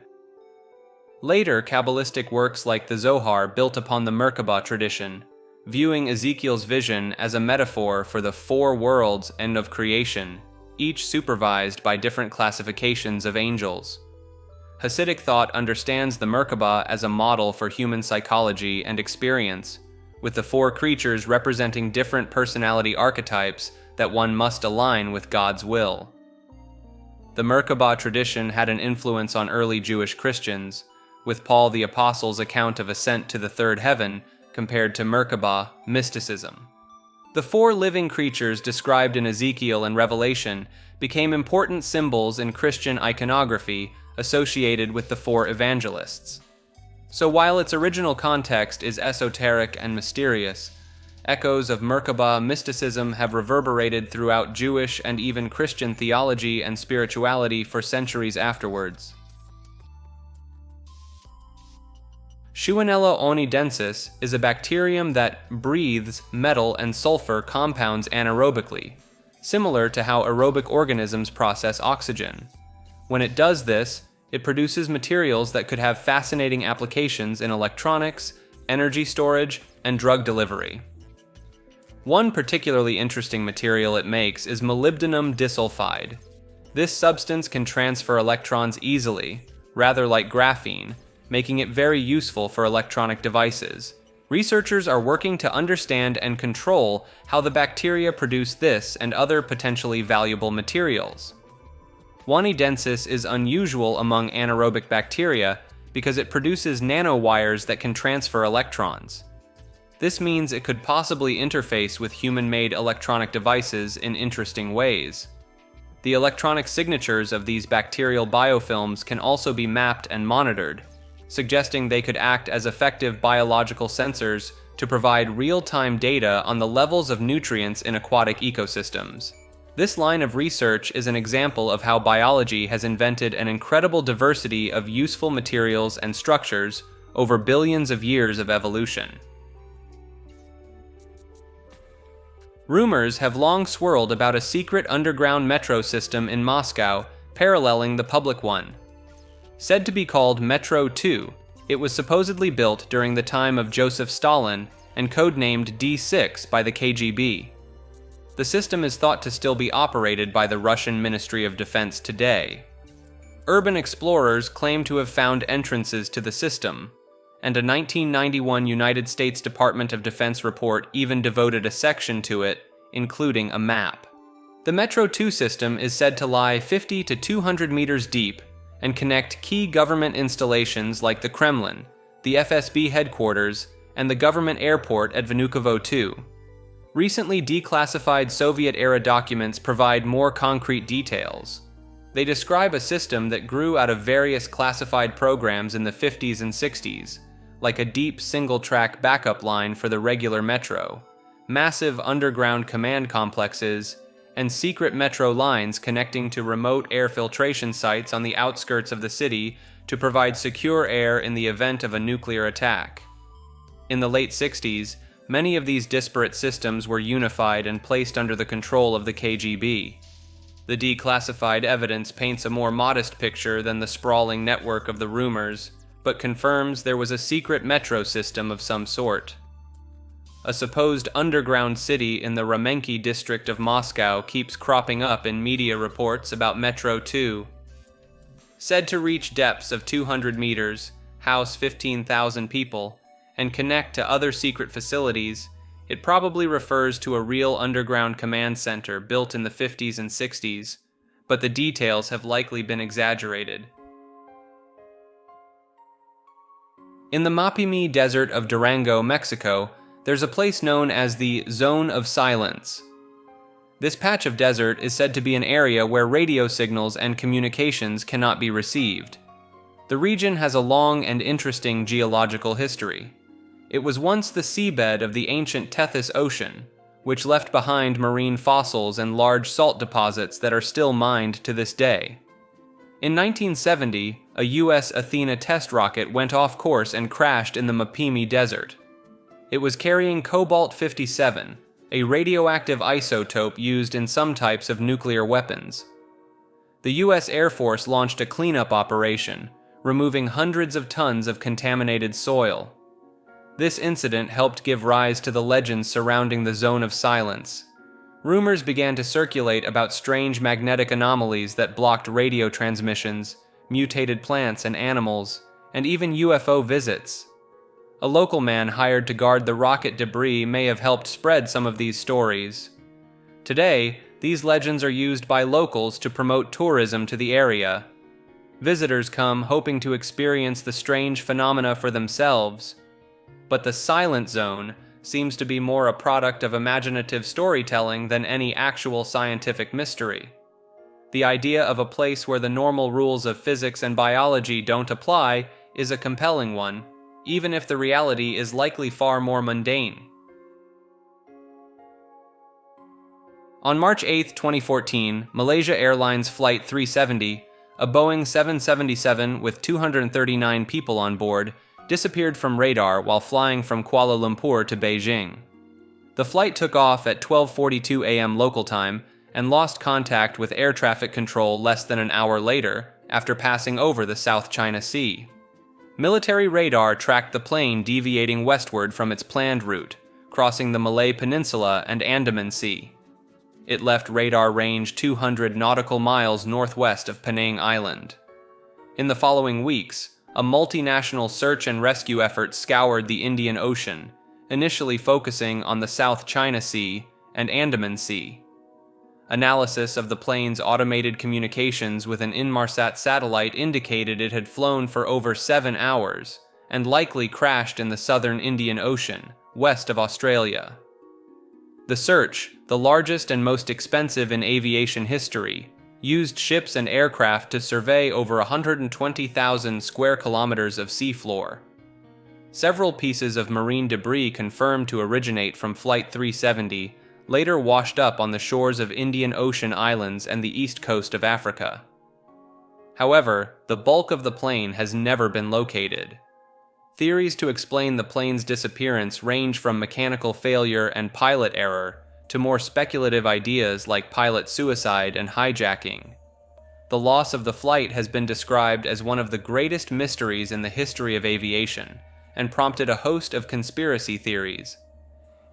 [SPEAKER 1] Later, Kabbalistic works like the Zohar built upon the Merkabah tradition, viewing Ezekiel's vision as a metaphor for the four worlds and of creation, each supervised by different classifications of angels. Hasidic thought understands the Merkabah as a model for human psychology and experience, with the four creatures representing different personality archetypes that one must align with God's will. The Merkabah tradition had an influence on early Jewish Christians, with Paul the Apostle's account of ascent to the third heaven compared to Merkabah mysticism. The four living creatures described in Ezekiel and Revelation became important symbols in Christian iconography associated with the four evangelists. So while its original context is esoteric and mysterious, Echoes of Merkabah mysticism have reverberated throughout Jewish and even Christian theology and spirituality for centuries afterwards. Shewanella onidensis is a bacterium that breathes metal and sulfur compounds anaerobically, similar to how aerobic organisms process oxygen. When it does this, it produces materials that could have fascinating applications in electronics, energy storage, and drug delivery. One particularly interesting material it makes is molybdenum disulfide. This substance can transfer electrons easily, rather like graphene, making it very useful for electronic devices. Researchers are working to understand and control how the bacteria produce this and other potentially valuable materials. Wanidensis is unusual among anaerobic bacteria because it produces nanowires that can transfer electrons. This means it could possibly interface with human-made electronic devices in interesting ways. The electronic signatures of these bacterial biofilms can also be mapped and monitored, suggesting they could act as effective biological sensors to provide real-time data on the levels of nutrients in aquatic ecosystems. This line of research is an example of how biology has invented an incredible diversity of useful materials and structures over billions of years of evolution. Rumors have long swirled about a secret underground metro system in Moscow paralleling the public one. Said to be called Metro 2, it was supposedly built during the time of Joseph Stalin and codenamed D6 by the KGB. The system is thought to still be operated by the Russian Ministry of Defense today. Urban explorers claim to have found entrances to the system, and a 1991 United States Department of Defense report even devoted a section to it, including a map. The Metro 2 system is said to lie 50 to 200 meters deep and connect key government installations like the Kremlin, the FSB headquarters, and the government airport at Vnukovo 2. Recently declassified Soviet-era documents provide more concrete details. They describe a system that grew out of various classified programs in the 50s and 60s, like a deep single-track backup line for the regular metro, massive underground command complexes, and secret metro lines connecting to remote air filtration sites on the outskirts of the city to provide secure air in the event of a nuclear attack. In the late 60s, many of these disparate systems were unified and placed under the control of the KGB. The declassified evidence paints a more modest picture than the sprawling network of the rumors, but confirms there was a secret metro system of some sort. A supposed underground city in the Ramenki district of Moscow keeps cropping up in media reports about Metro 2. Said to reach depths of 200 meters, house 15,000 people, and connect to other secret facilities, it probably refers to a real underground command center built in the 50s and 60s, but the details have likely been exaggerated. In the Mapimi Desert of Durango, Mexico, there's a place known as the Zone of Silence. This patch of desert is said to be an area where radio signals and communications cannot be received. The region has a long and interesting geological history. It was once the seabed of the ancient Tethys Ocean, which left behind marine fossils and large salt deposits that are still mined to this day. In 1970, a U.S. Athena test rocket went off course and crashed in the Mapimi Desert. It was carrying cobalt-57, a radioactive isotope used in some types of nuclear weapons. The U.S. Air Force launched a cleanup operation, removing hundreds of tons of contaminated soil. This incident helped give rise to the legends surrounding the Zone of Silence. Rumors began to circulate about strange magnetic anomalies that blocked radio transmissions, mutated plants and animals, and even UFO visits. A local man hired to guard the rocket debris may have helped spread some of these stories. Today, these legends are used by locals to promote tourism to the area. Visitors come hoping to experience the strange phenomena for themselves. But the Silent Zone seems to be more a product of imaginative storytelling than any actual scientific mystery. The idea of a place where the normal rules of physics and biology don't apply is a compelling one, even if the reality is likely far more mundane. On March 8, 2014, Malaysia Airlines Flight 370, a Boeing 777 with 239 people on board, disappeared from radar while flying from Kuala Lumpur to Beijing. The flight took off at 12:42 a.m. local time and lost contact with air traffic control less than an hour later after passing over the South China Sea. Military radar tracked the plane deviating westward from its planned route, crossing the Malay Peninsula and Andaman Sea. It left radar range 200 nautical miles northwest of Penang Island. In the following weeks, a multinational search and rescue effort scoured the Indian Ocean, initially focusing on the South China Sea and Andaman Sea. Analysis of the plane's automated communications with an Inmarsat satellite indicated it had flown for over 7 hours and likely crashed in the southern Indian Ocean, west of Australia. The search, the largest and most expensive in aviation history, used ships and aircraft to survey over 120,000 square kilometers of seafloor. Several pieces of marine debris confirmed to originate from Flight 370 later washed up on the shores of Indian Ocean islands and the east coast of Africa. However, the bulk of the plane has never been located. Theories to explain the plane's disappearance range from mechanical failure and pilot error to more speculative ideas like pilot suicide and hijacking. The loss of the flight has been described as one of the greatest mysteries in the history of aviation and prompted a host of conspiracy theories.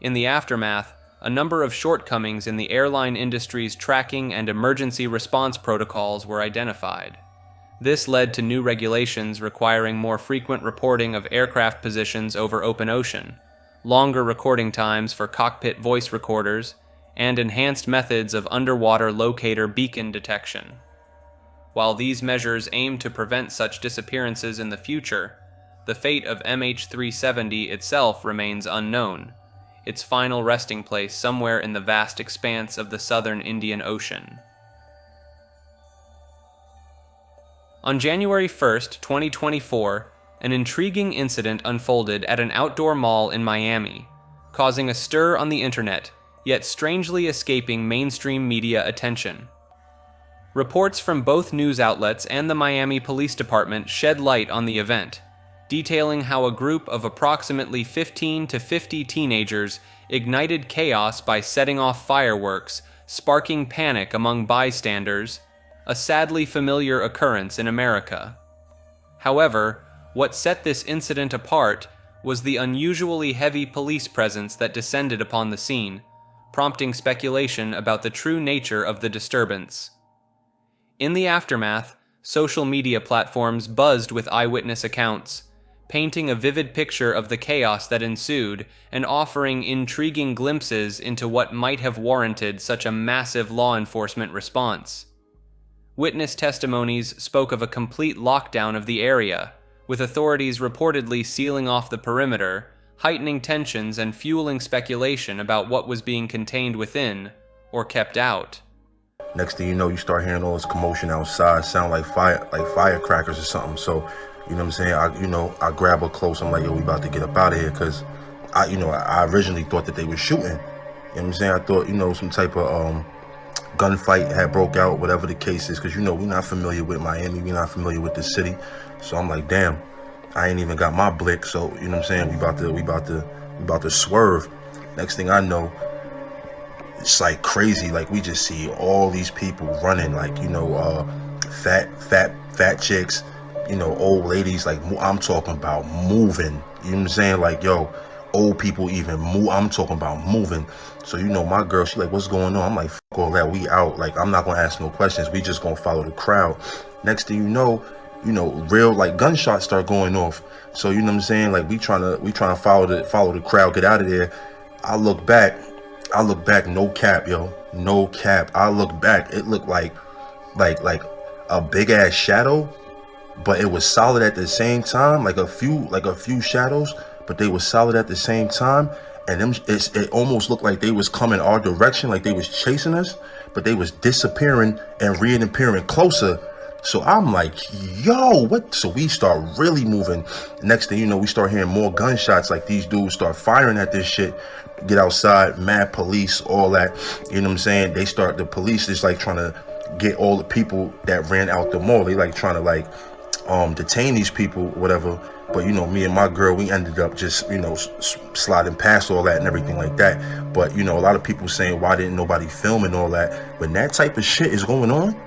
[SPEAKER 1] In the aftermath, a number of shortcomings in the airline industry's tracking and emergency response protocols were identified. This led to new regulations requiring more frequent reporting of aircraft positions over open ocean, longer recording times for cockpit voice recorders, and enhanced methods of underwater locator beacon detection. While these measures aim to prevent such disappearances in the future, the fate of MH370 itself remains unknown, its final resting place somewhere in the vast expanse of the southern Indian Ocean. On January 1, 2024, an intriguing incident unfolded at an outdoor mall in Miami, causing a stir on the internet, yet strangely escaping mainstream media attention. Reports from both news outlets and the Miami Police Department shed light on the event, detailing how a group of approximately 15 to 50 teenagers ignited chaos by setting off fireworks, sparking panic among bystanders, a sadly familiar occurrence in America. However, what set this incident apart was the unusually heavy police presence that descended upon the scene, prompting speculation about the true nature of the disturbance. In the aftermath, social media platforms buzzed with eyewitness accounts, painting a vivid picture of the chaos that ensued and offering intriguing glimpses into what might have warranted such a massive law enforcement response. Witness testimonies spoke of a complete lockdown of the area, with authorities reportedly sealing off the perimeter, heightening tensions and fueling speculation about what was being contained within or kept out.
[SPEAKER 9] Next thing you know, you start hearing all this commotion outside, sound like firecrackers or something. So, you know what I'm saying? I grab her close. I'm like, yo, we about to get up out of here, because I originally thought that they were shooting. You know what I'm saying? I thought, some type of gunfight had broke out, whatever the case is, because we're not familiar with Miami, we're not familiar with the city. So I'm like, damn, I ain't even got my blick. So you know what I'm saying, we about to swerve. Next thing I know, it's like crazy. Like, we just see all these people running, like, fat chicks, old ladies, like, I'm talking about moving. You know what I'm saying? Like, yo, old people even move. I'm talking about moving. So my girl, she like, what's going on? I'm like, fuck all that, we out. Like, I'm not gonna ask no questions, we just gonna follow the crowd. Next thing you know, real like gunshots start going off. So you know what I'm saying, like, we trying to follow the crowd, get out of there. I look back, no cap, yo, no cap. I look back, it looked like a big ass shadow, but it was solid at the same time, like a few shadows, but they were solid at the same time. And it almost looked like they was coming our direction, like they was chasing us, but they was disappearing and reappearing closer So I'm like, yo, what? So we start really moving. Next thing you know, we start hearing more gunshots. Like these dudes start firing at this shit. Get outside, mad police, all that. You know what I'm saying? The police is like trying to get all the people that ran out the mall. They like trying to like detain these people, whatever. But you know, me and my girl, we ended up just, you know, sliding past all that and everything like that. But you know, a lot of people saying, why didn't nobody film and all that? When that type of shit is going on, you know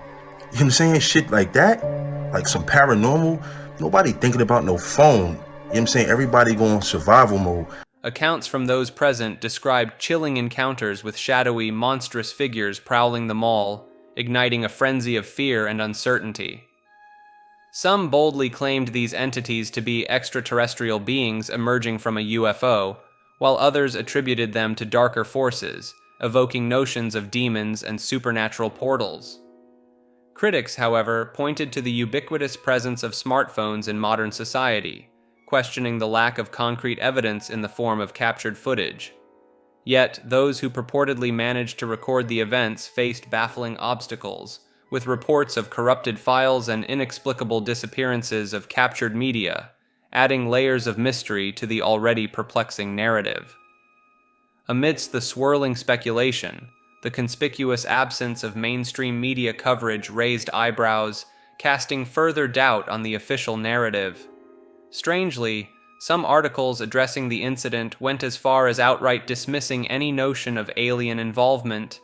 [SPEAKER 9] what I'm saying? Shit like that, like some paranormal, nobody thinking about no phone. You know what I'm saying? Everybody going survival mode.
[SPEAKER 1] Accounts from those present described chilling encounters with shadowy, monstrous figures prowling the mall, igniting a frenzy of fear and uncertainty. Some boldly claimed these entities to be extraterrestrial beings emerging from a UFO, while others attributed them to darker forces, evoking notions of demons and supernatural portals. Critics, however, pointed to the ubiquitous presence of smartphones in modern society, questioning the lack of concrete evidence in the form of captured footage. Yet, those who purportedly managed to record the events faced baffling obstacles, with reports of corrupted files and inexplicable disappearances of captured media, adding layers of mystery to the already perplexing narrative. Amidst the swirling speculation, the conspicuous absence of mainstream media coverage raised eyebrows, casting further doubt on the official narrative. Strangely, some articles addressing the incident went as far as outright dismissing any notion of alien involvement,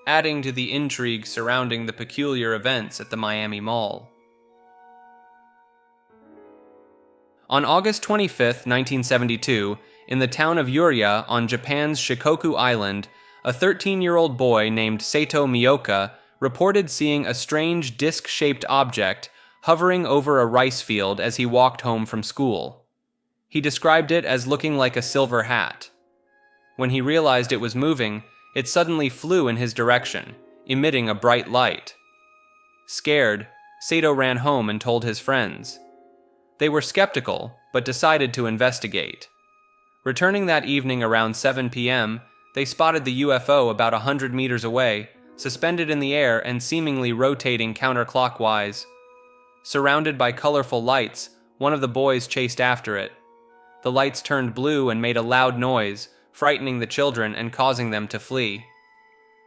[SPEAKER 1] adding to the intrigue surrounding the peculiar events at the Miami Mall. On August 25, 1972, in the town of Uriya on Japan's Shikoku Island, a 13-year-old boy named Seito Miyoka reported seeing a strange disc-shaped object hovering over a rice field as he walked home from school. He described it as looking like a silver hat. When he realized it was moving, it suddenly flew in his direction, emitting a bright light. Scared, Sato ran home and told his friends. They were skeptical, but decided to investigate. Returning that evening around 7 p.m., they spotted the UFO about 100 meters away, suspended in the air and seemingly rotating counterclockwise. Surrounded by colorful lights, one of the boys chased after it. The lights turned blue and made a loud noise, frightening the children and causing them to flee.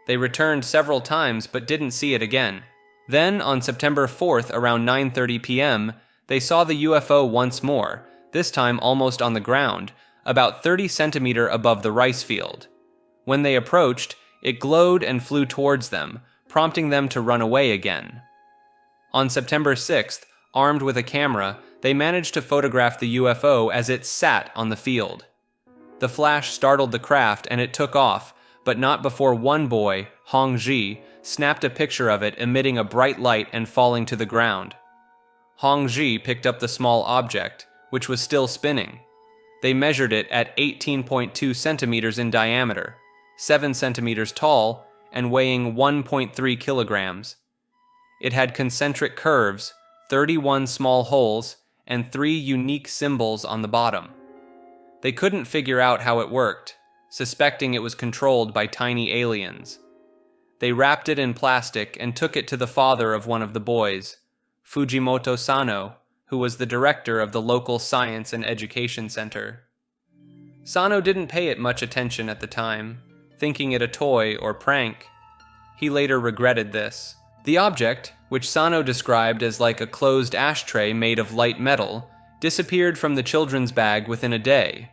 [SPEAKER 1] They returned several times but didn't see it again. Then, on September 4th around 9:30 p.m., they saw the UFO once more, this time almost on the ground, about 30 centimeters above the rice field. When they approached, it glowed and flew towards them, prompting them to run away again. On September 6th, armed with a camera, they managed to photograph the UFO as it sat on the field. The flash startled the craft and it took off, but not before one boy, Hong Ji, snapped a picture of it emitting a bright light and falling to the ground. Hong Ji picked up the small object, which was still spinning. They measured it at 18.2 centimeters in diameter, 7 centimeters tall, and weighing 1.3 kilograms. It had concentric curves, 31 small holes, and 3 unique symbols on the bottom. They couldn't figure out how it worked, suspecting it was controlled by tiny aliens. They wrapped it in plastic and took it to the father of one of the boys, Fujimoto Sano, who was the director of the local science and education center. Sano didn't pay it much attention at the time, thinking it a toy or prank. He later regretted this. The object, which Sano described as like a closed ashtray made of light metal, disappeared from the children's bag within a day.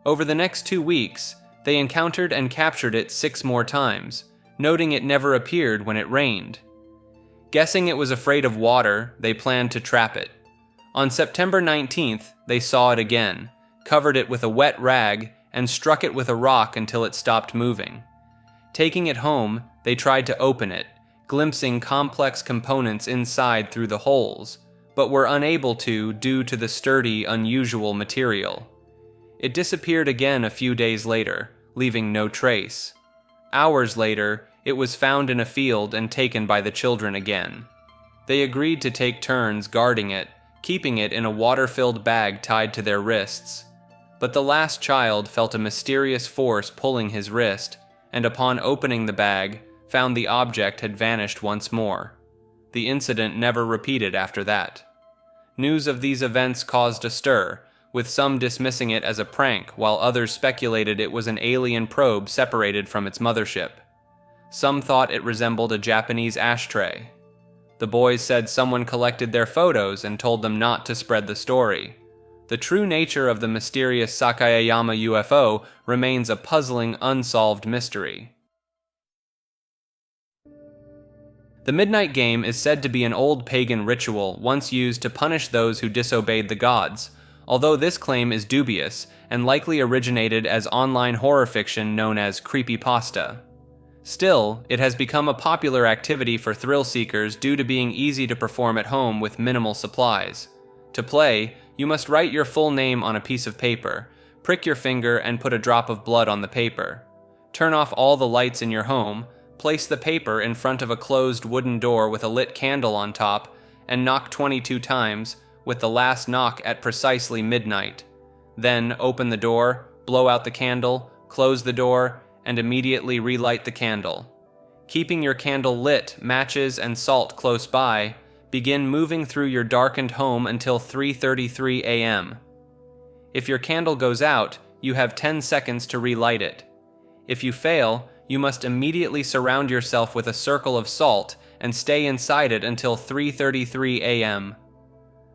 [SPEAKER 1] Over the next 2 weeks, they encountered and captured it 6 more times, noting it never appeared when it rained. Guessing it was afraid of water, they planned to trap it. On September 19th, they saw it again, covered it with a wet rag, and struck it with a rock until it stopped moving. Taking it home, they tried to open it, glimpsing complex components inside through the holes, but were unable to due to the sturdy, unusual material. It disappeared again a few days later, leaving no trace. Hours later, it was found in a field and taken by the children again. They agreed to take turns guarding it, keeping it in a water-filled bag tied to their wrists. But the last child felt a mysterious force pulling his wrist, and upon opening the bag, found the object had vanished once more. The incident never repeated after that. News of these events caused a stir, with some dismissing it as a prank while others speculated it was an alien probe separated from its mothership. Some thought it resembled a Japanese ashtray. The boys said someone collected their photos and told them not to spread the story. The true nature of the mysterious Sakayama UFO remains a puzzling, unsolved mystery. The Midnight Game is said to be an old pagan ritual once used to punish those who disobeyed the gods, although this claim is dubious and likely originated as online horror fiction known as creepypasta. Still, it has become a popular activity for thrill seekers due to being easy to perform at home with minimal supplies. To play, you must write your full name on a piece of paper, prick your finger and put a drop of blood on the paper. Turn off all the lights in your home, place the paper in front of a closed wooden door with a lit candle on top, and knock 22 times, with the last knock at precisely midnight. Then open the door, blow out the candle, close the door, and immediately relight the candle. Keeping your candle lit, matches, and salt close by, begin moving through your darkened home until 3:33 a.m. If your candle goes out, you have 10 seconds to relight it. If you fail, you must immediately surround yourself with a circle of salt and stay inside it until 3:33 a.m.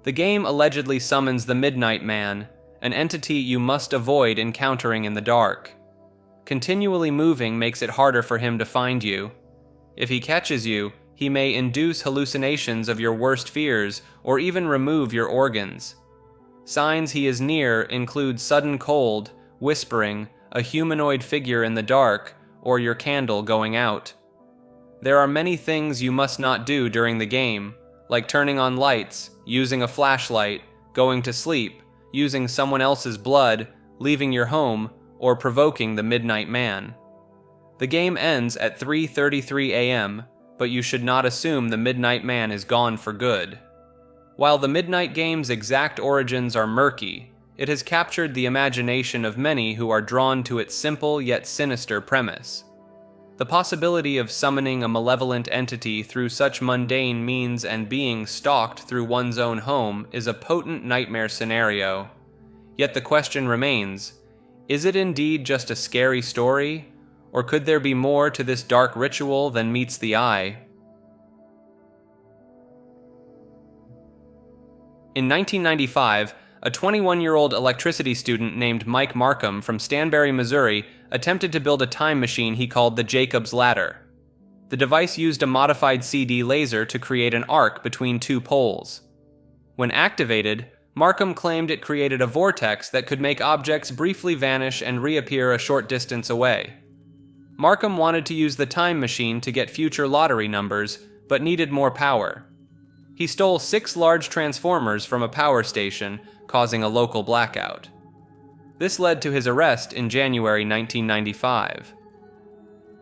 [SPEAKER 1] The game allegedly summons the Midnight Man, an entity you must avoid encountering in the dark. Continually moving makes it harder for him to find you. If he catches you, he may induce hallucinations of your worst fears or even remove your organs. Signs he is near include sudden cold, whispering, a humanoid figure in the dark, or your candle going out. There are many things you must not do during the game, like turning on lights, using a flashlight, going to sleep, using someone else's blood, leaving your home, or provoking the Midnight Man. The game ends at 3:33 a.m., but you should not assume the Midnight Man is gone for good. While the Midnight Game's exact origins are murky, it has captured the imagination of many who are drawn to its simple yet sinister premise. The possibility of summoning a malevolent entity through such mundane means and being stalked through one's own home is a potent nightmare scenario. Yet the question remains, is it indeed just a scary story, or could there be more to this dark ritual than meets the eye? In 1995, a 21-year-old electricity student named Mike Markham from Stanberry, Missouri, attempted to build a time machine he called the Jacob's Ladder. The device used a modified CD laser to create an arc between two poles. When activated, Markham claimed it created a vortex that could make objects briefly vanish and reappear a short distance away. Markham wanted to use the time machine to get future lottery numbers, but needed more power. He stole 6 large transformers from a power station, causing a local blackout. This led to his arrest in January 1995.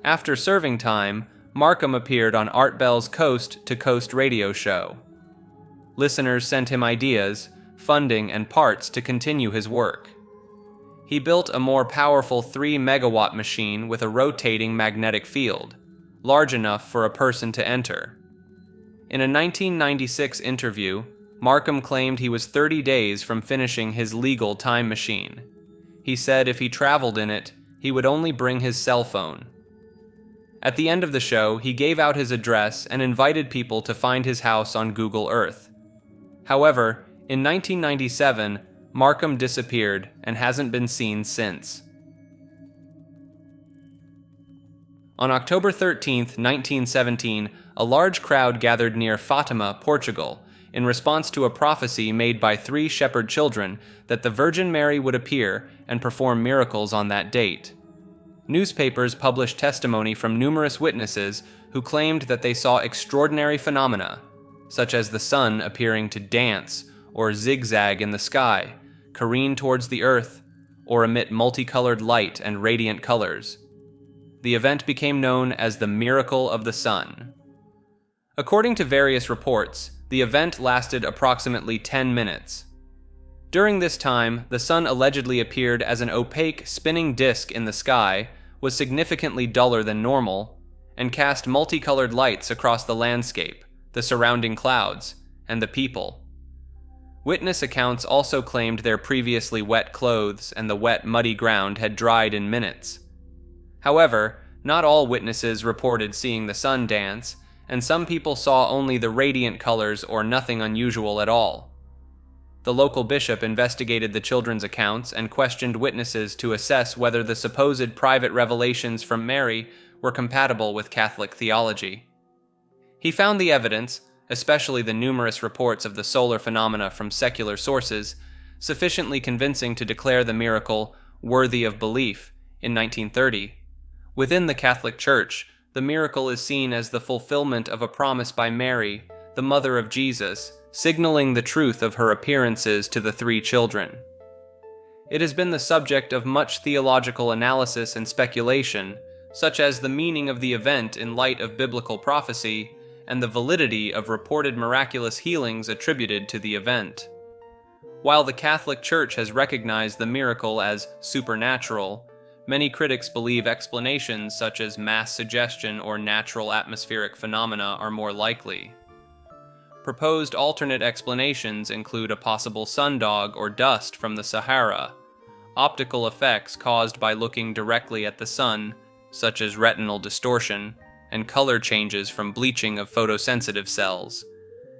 [SPEAKER 1] After serving time, Markham appeared on Art Bell's Coast to Coast radio show. Listeners sent him ideas, funding, and parts to continue his work. He built a more powerful 3-megawatt machine with a rotating magnetic field, large enough for a person to enter. In a 1996 interview, Markham claimed he was 30 days from finishing his legal time machine. He said if he traveled in it, he would only bring his cell phone. At the end of the show, he gave out his address and invited people to find his house on Google Earth. However, in 1997, Markham disappeared and hasn't been seen since. On October 13, 1917, a large crowd gathered near Fatima, Portugal, in response to a prophecy made by 3 shepherd children that the Virgin Mary would appear and perform miracles on that date. Newspapers published testimony from numerous witnesses who claimed that they saw extraordinary phenomena, such as the sun appearing to dance or zigzag in the sky, careen towards the earth, or emit multicolored light and radiant colors. The event became known as the Miracle of the Sun. According to various reports, the event lasted approximately 10 minutes. During this time, the sun allegedly appeared as an opaque, spinning disk in the sky, was significantly duller than normal, and cast multicolored lights across the landscape, the surrounding clouds, and the people. Witness accounts also claimed their previously wet clothes and the wet, muddy ground had dried in minutes. However, not all witnesses reported seeing the sun dance, and some people saw only the radiant colors or nothing unusual at all. The local bishop investigated the children's accounts and questioned witnesses to assess whether the supposed private revelations from Mary were compatible with Catholic theology. He found the evidence, especially the numerous reports of the solar phenomena from secular sources, sufficiently convincing to declare the miracle worthy of belief in 1930. Within the Catholic Church, the miracle is seen as the fulfillment of a promise by Mary, the mother of Jesus, signaling the truth of her appearances to the three children. It has been the subject of much theological analysis and speculation, such as the meaning of the event in light of biblical prophecy and the validity of reported miraculous healings attributed to the event. While the Catholic Church has recognized the miracle as supernatural, many critics believe explanations such as mass suggestion or natural atmospheric phenomena are more likely. Proposed alternate explanations include a possible sundog or dust from the Sahara, optical effects caused by looking directly at the sun, such as retinal distortion, and color changes from bleaching of photosensitive cells,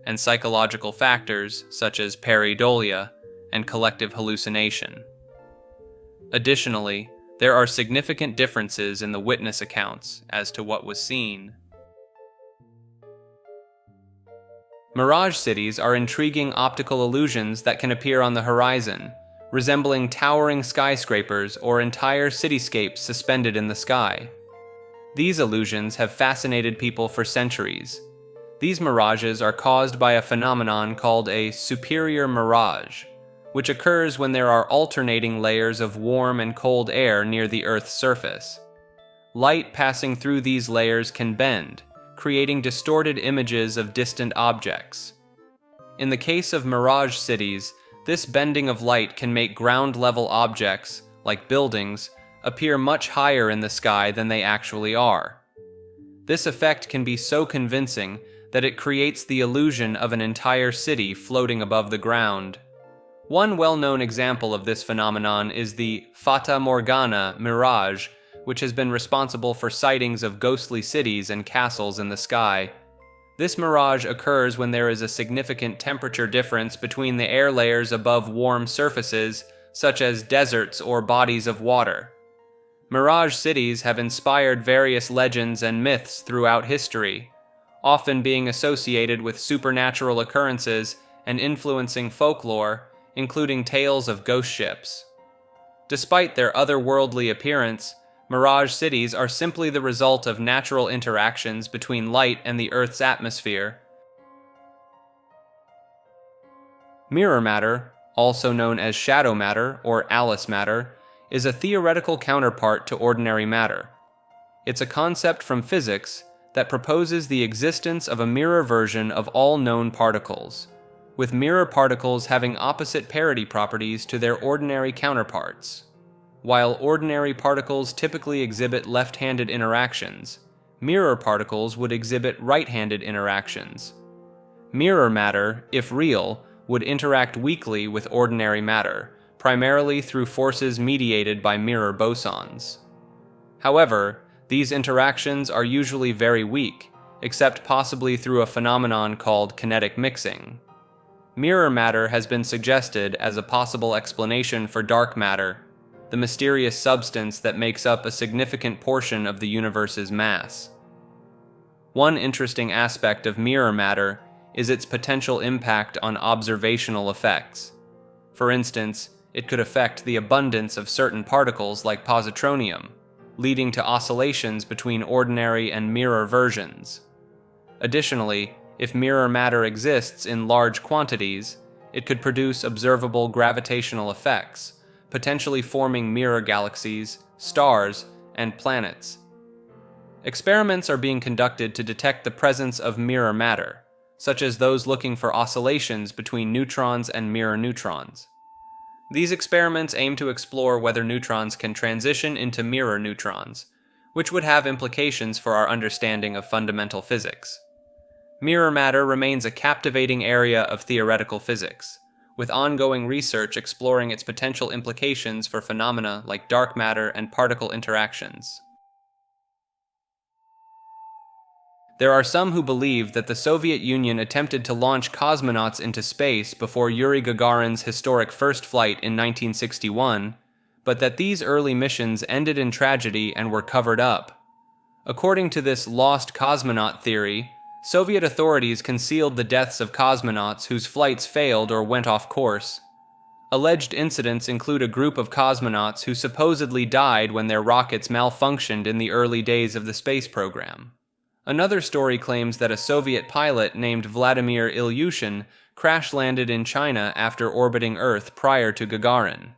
[SPEAKER 1] and psychological factors such as pareidolia and collective hallucination. Additionally, there are significant differences in the witness accounts as to what was seen. Mirage cities are intriguing optical illusions that can appear on the horizon, resembling towering skyscrapers or entire cityscapes suspended in the sky. These illusions have fascinated people for centuries. These mirages are caused by a phenomenon called a superior mirage, which occurs when there are alternating layers of warm and cold air near the Earth's surface. Light passing through these layers can bend, creating distorted images of distant objects. In the case of mirage cities, this bending of light can make ground-level objects, like buildings, appear much higher in the sky than they actually are. This effect can be so convincing that it creates the illusion of an entire city floating above the ground. One well-known example of this phenomenon is the Fata Morgana mirage, which has been responsible for sightings of ghostly cities and castles in the sky. This mirage occurs when there is a significant temperature difference between the air layers above warm surfaces, such as deserts or bodies of water. Mirage cities have inspired various legends and myths throughout history, often being associated with supernatural occurrences and influencing folklore, including tales of ghost ships. Despite their otherworldly appearance, mirage cities are simply the result of natural interactions between light and the Earth's atmosphere. Mirror matter, also known as shadow matter or Alice matter, is a theoretical counterpart to ordinary matter. It's a concept from physics that proposes the existence of a mirror version of all known particles, with mirror particles having opposite parity properties to their ordinary counterparts. While ordinary particles typically exhibit left-handed interactions, mirror particles would exhibit right-handed interactions. Mirror matter, if real, would interact weakly with ordinary matter, primarily through forces mediated by mirror bosons. However, these interactions are usually very weak, except possibly through a phenomenon called kinetic mixing. Mirror matter has been suggested as a possible explanation for dark matter, the mysterious substance that makes up a significant portion of the universe's mass. One interesting aspect of mirror matter is its potential impact on observational effects. For instance, it could affect the abundance of certain particles like positronium, leading to oscillations between ordinary and mirror versions. Additionally, if mirror matter exists in large quantities, it could produce observable gravitational effects, potentially forming mirror galaxies, stars, and planets. Experiments are being conducted to detect the presence of mirror matter, such as those looking for oscillations between neutrons and mirror neutrons. These experiments aim to explore whether neutrons can transition into mirror neutrons, which would have implications for our understanding of fundamental physics. Mirror matter remains a captivating area of theoretical physics, with ongoing research exploring its potential implications for phenomena like dark matter and particle interactions. There are some who believe that the Soviet Union attempted to launch cosmonauts into space before Yuri Gagarin's historic first flight in 1961, but that these early missions ended in tragedy and were covered up. According to this lost cosmonaut theory, Soviet authorities concealed the deaths of cosmonauts whose flights failed or went off course. Alleged incidents include a group of cosmonauts who supposedly died when their rockets malfunctioned in the early days of the space program. Another story claims that a Soviet pilot named Vladimir Ilyushin crash-landed in China after orbiting Earth prior to Gagarin.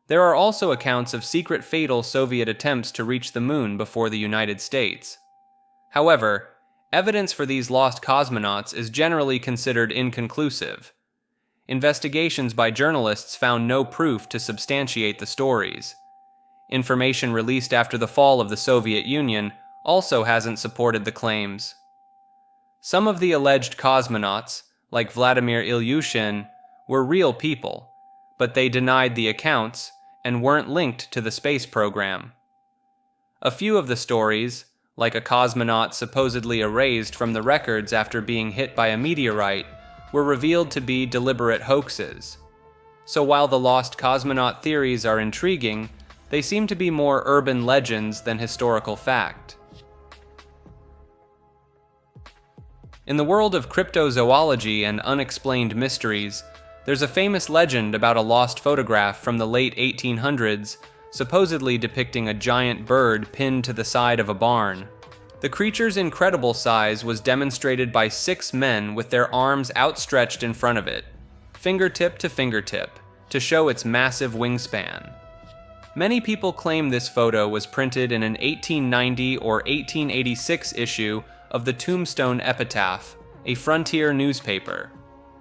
[SPEAKER 1] There are also accounts of secret fatal Soviet attempts to reach the moon before the United States. However, evidence for these lost cosmonauts is generally considered inconclusive. Investigations by journalists found no proof to substantiate the stories. Information released after the fall of the Soviet Union also hasn't supported the claims. Some of the alleged cosmonauts, like Vladimir Ilyushin, were real people, but they denied the accounts and weren't linked to the space program. A few of the stories, like a cosmonaut supposedly erased from the records after being hit by a meteorite, were revealed to be deliberate hoaxes. So while the lost cosmonaut theories are intriguing, they seem to be more urban legends than historical fact. In the world of cryptozoology and unexplained mysteries, there's a famous legend about a lost photograph from the late 1800s, supposedly depicting a giant bird pinned to the side of a barn. The creature's incredible size was demonstrated by 6 men with their arms outstretched in front of it, fingertip to fingertip, to show its massive wingspan. Many people claim this photo was printed in an 1890 or 1886 issue of the Tombstone Epitaph, a frontier newspaper.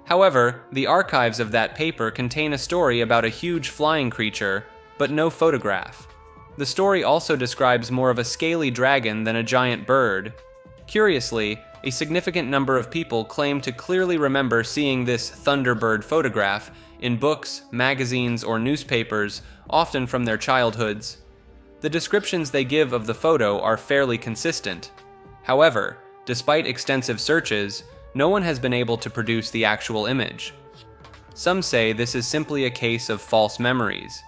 [SPEAKER 1] However, the archives of that paper contain a story about a huge flying creature, but no photograph. The story also describes more of a scaly dragon than a giant bird. Curiously, a significant number of people claim to clearly remember seeing this Thunderbird photograph in books, magazines, or newspapers, often from their childhoods. The descriptions they give of the photo are fairly consistent. However, despite extensive searches, no one has been able to produce the actual image. Some say this is simply a case of false memories.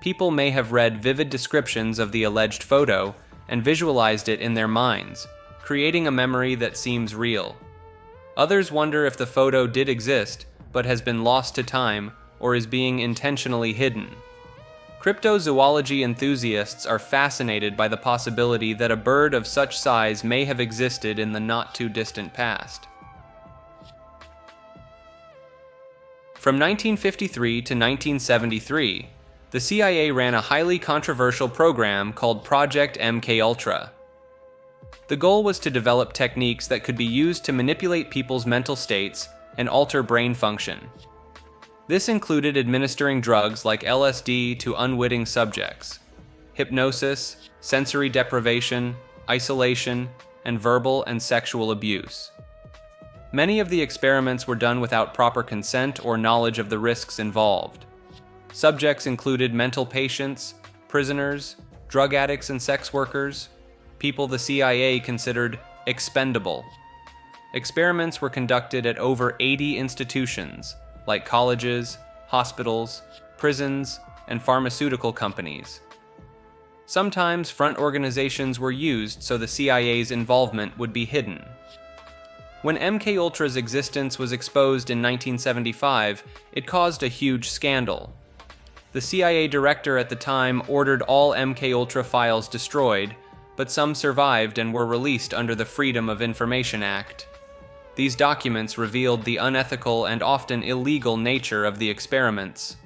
[SPEAKER 1] People may have read vivid descriptions of the alleged photo and visualized it in their minds, creating a memory that seems real. Others wonder if the photo did exist, but has been lost to time or is being intentionally hidden. Cryptozoology enthusiasts are fascinated by the possibility that a bird of such size may have existed in the not-too-distant past. From 1953 to 1973, the CIA ran a highly controversial program called Project MKUltra. The goal was to develop techniques that could be used to manipulate people's mental states and alter brain function. This included administering drugs like LSD to unwitting subjects, hypnosis, sensory deprivation, isolation, and verbal and sexual abuse. Many of the experiments were done without proper consent or knowledge of the risks involved. Subjects included mental patients, prisoners, drug addicts and sex workers, people the CIA considered expendable. Experiments were conducted at over 80 institutions, like colleges, hospitals, prisons, and pharmaceutical companies. Sometimes front organizations were used so the CIA's involvement would be hidden. When MKUltra's existence was exposed in 1975, it caused a huge scandal. The CIA director at the time ordered all MKUltra files destroyed, but some survived and were released under the Freedom of Information Act. These documents revealed the unethical and often illegal nature of the experiments.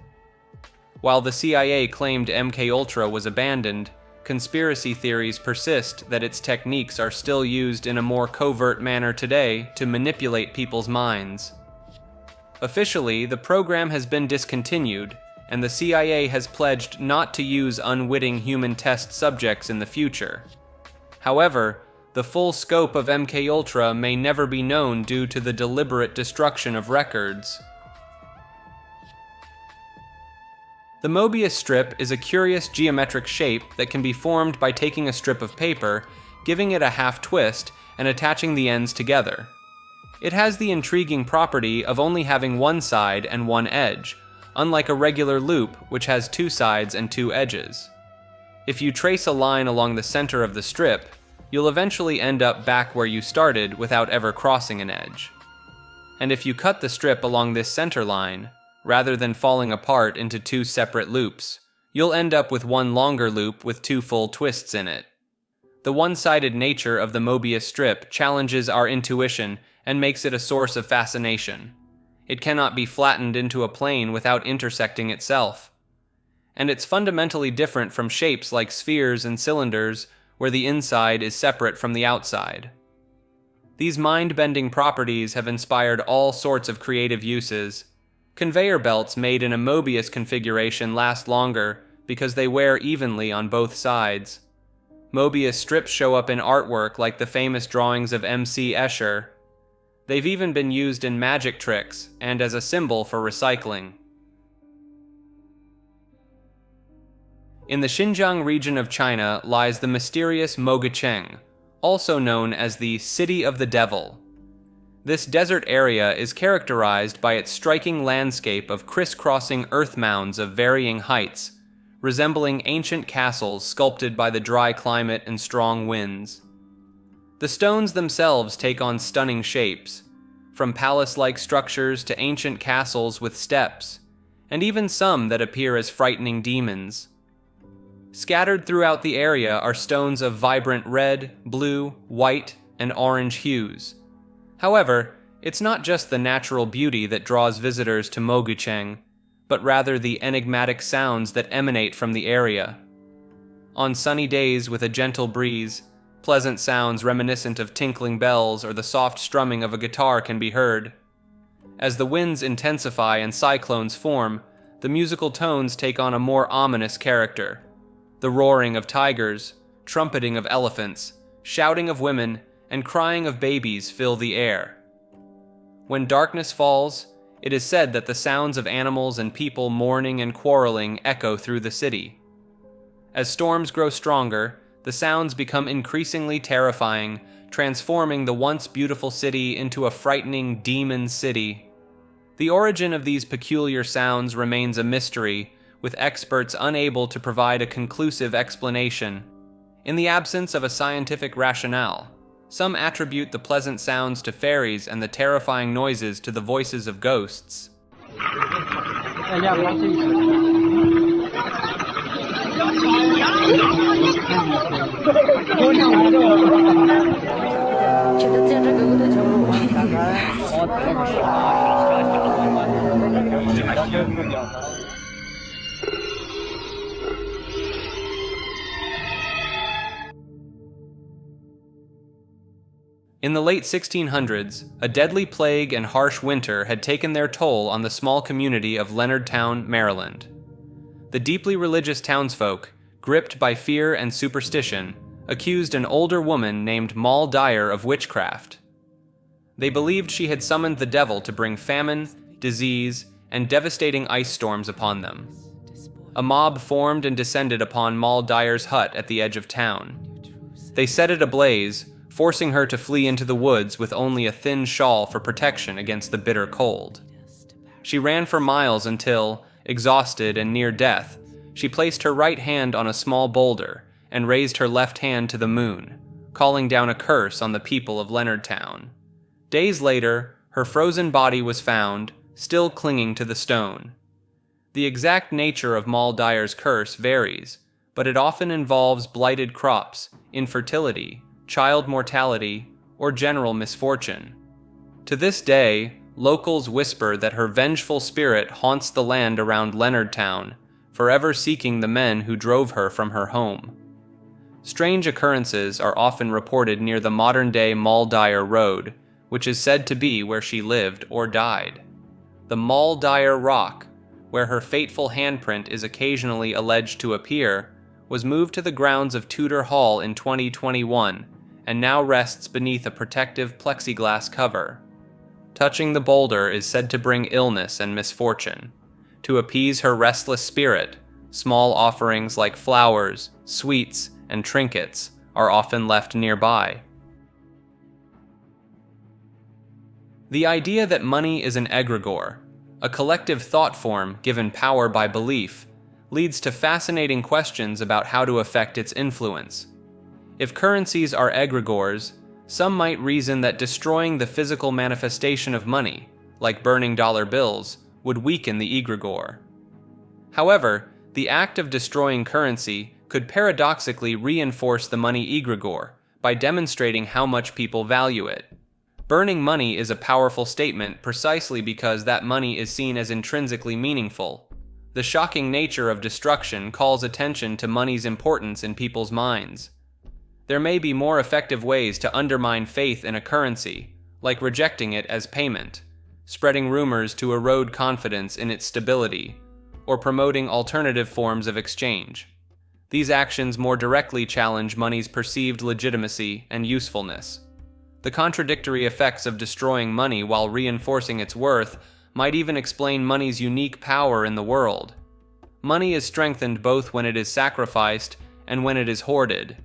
[SPEAKER 1] While the CIA claimed MKUltra was abandoned, conspiracy theories persist that its techniques are still used in a more covert manner today to manipulate people's minds. Officially, the program has been discontinued, and the CIA has pledged not to use unwitting human test subjects in the future. However, the full scope of MKUltra may never be known due to the deliberate destruction of records. The Mobius strip is a curious geometric shape that can be formed by taking a strip of paper, giving it a half twist, and attaching the ends together. It has the intriguing property of only having one side and one edge, unlike a regular loop which has two sides and two edges. If you trace a line along the center of the strip, you'll eventually end up back where you started without ever crossing an edge. And if you cut the strip along this center line, rather than falling apart into two separate loops, you'll end up with one longer loop with two full twists in it. The one-sided nature of the Mobius strip challenges our intuition and makes it a source of fascination. It cannot be flattened into a plane without intersecting itself. And it's fundamentally different from shapes like spheres and cylinders, where the inside is separate from the outside. These mind-bending properties have inspired all sorts of creative uses. Conveyor belts made in a Mobius configuration last longer because they wear evenly on both sides. Mobius strips show up in artwork like the famous drawings of M.C. Escher. They've even been used in magic tricks and as a symbol for recycling. In the Xinjiang region of China lies the mysterious Mogucheng, also known as the City of the Devil. This desert area is characterized by its striking landscape of crisscrossing earth mounds of varying heights, resembling ancient castles sculpted by the dry climate and strong winds. The stones themselves take on stunning shapes, from palace-like structures to ancient castles with steps, and even some that appear as frightening demons. Scattered throughout the area are stones of vibrant red, blue, white, and orange hues. However, it's not just the natural beauty that draws visitors to Mogucheng, but rather the enigmatic sounds that emanate from the area. On sunny days with a gentle breeze, pleasant sounds reminiscent of tinkling bells or the soft strumming of a guitar can be heard. As the winds intensify and cyclones form, the musical tones take on a more ominous character. The roaring of tigers, trumpeting of elephants, shouting of women, and crying of babies fill the air. When darkness falls, it is said that the sounds of animals and people mourning and quarreling echo through the city. As storms grow stronger, the sounds become increasingly terrifying, transforming the once beautiful city into a frightening demon city. The origin of these peculiar sounds remains a mystery, with experts unable to provide a conclusive explanation. In the absence of a scientific rationale, some attribute the pleasant sounds to fairies and the terrifying noises to the voices of ghosts. In the late 1600s, a deadly plague and harsh winter had taken their toll on the small community of Leonardtown, Maryland. The deeply religious townsfolk, gripped by fear and superstition, accused an older woman named Moll Dyer of witchcraft. They believed she had summoned the devil to bring famine, disease, and devastating ice storms upon them. A mob formed and descended upon Moll Dyer's hut at the edge of town. They set it ablaze, forcing her to flee into the woods with only a thin shawl for protection against the bitter cold. She ran for miles until, exhausted and near death, she placed her right hand on a small boulder and raised her left hand to the moon, calling down a curse on the people of Leonardtown. Days later, her frozen body was found, still clinging to the stone. The exact nature of Moll Dyer's curse varies, but it often involves blighted crops, infertility, child mortality, or general misfortune. To this day, locals whisper that her vengeful spirit haunts the land around Leonardtown, forever seeking the men who drove her from her home. Strange occurrences are often reported near the modern-day Moll Dyer Road, which is said to be where she lived or died. The Moll Dyer Rock, where her fateful handprint is occasionally alleged to appear, was moved to the grounds of Tudor Hall in 2021, and now rests beneath a protective plexiglass cover. Touching the boulder is said to bring illness and misfortune. To appease her restless spirit, small offerings like flowers, sweets, and trinkets are often left nearby. The idea that money is an egregore, a collective thought form given power by belief, leads to fascinating questions about how to affect its influence. If currencies are egregores, some might reason that destroying the physical manifestation of money, like burning dollar bills, would weaken the egregore. However, the act of destroying currency could paradoxically reinforce the money egregore by demonstrating how much people value it. Burning money is a powerful statement precisely because that money is seen as intrinsically meaningful. The shocking nature of destruction calls attention to money's importance in people's minds. There may be more effective ways to undermine faith in a currency, like rejecting it as payment, spreading rumors to erode confidence in its stability, or promoting alternative forms of exchange. These actions more directly challenge money's perceived legitimacy and usefulness. The contradictory effects of destroying money while reinforcing its worth might even explain money's unique power in the world. Money is strengthened both when it is sacrificed and when it is hoarded.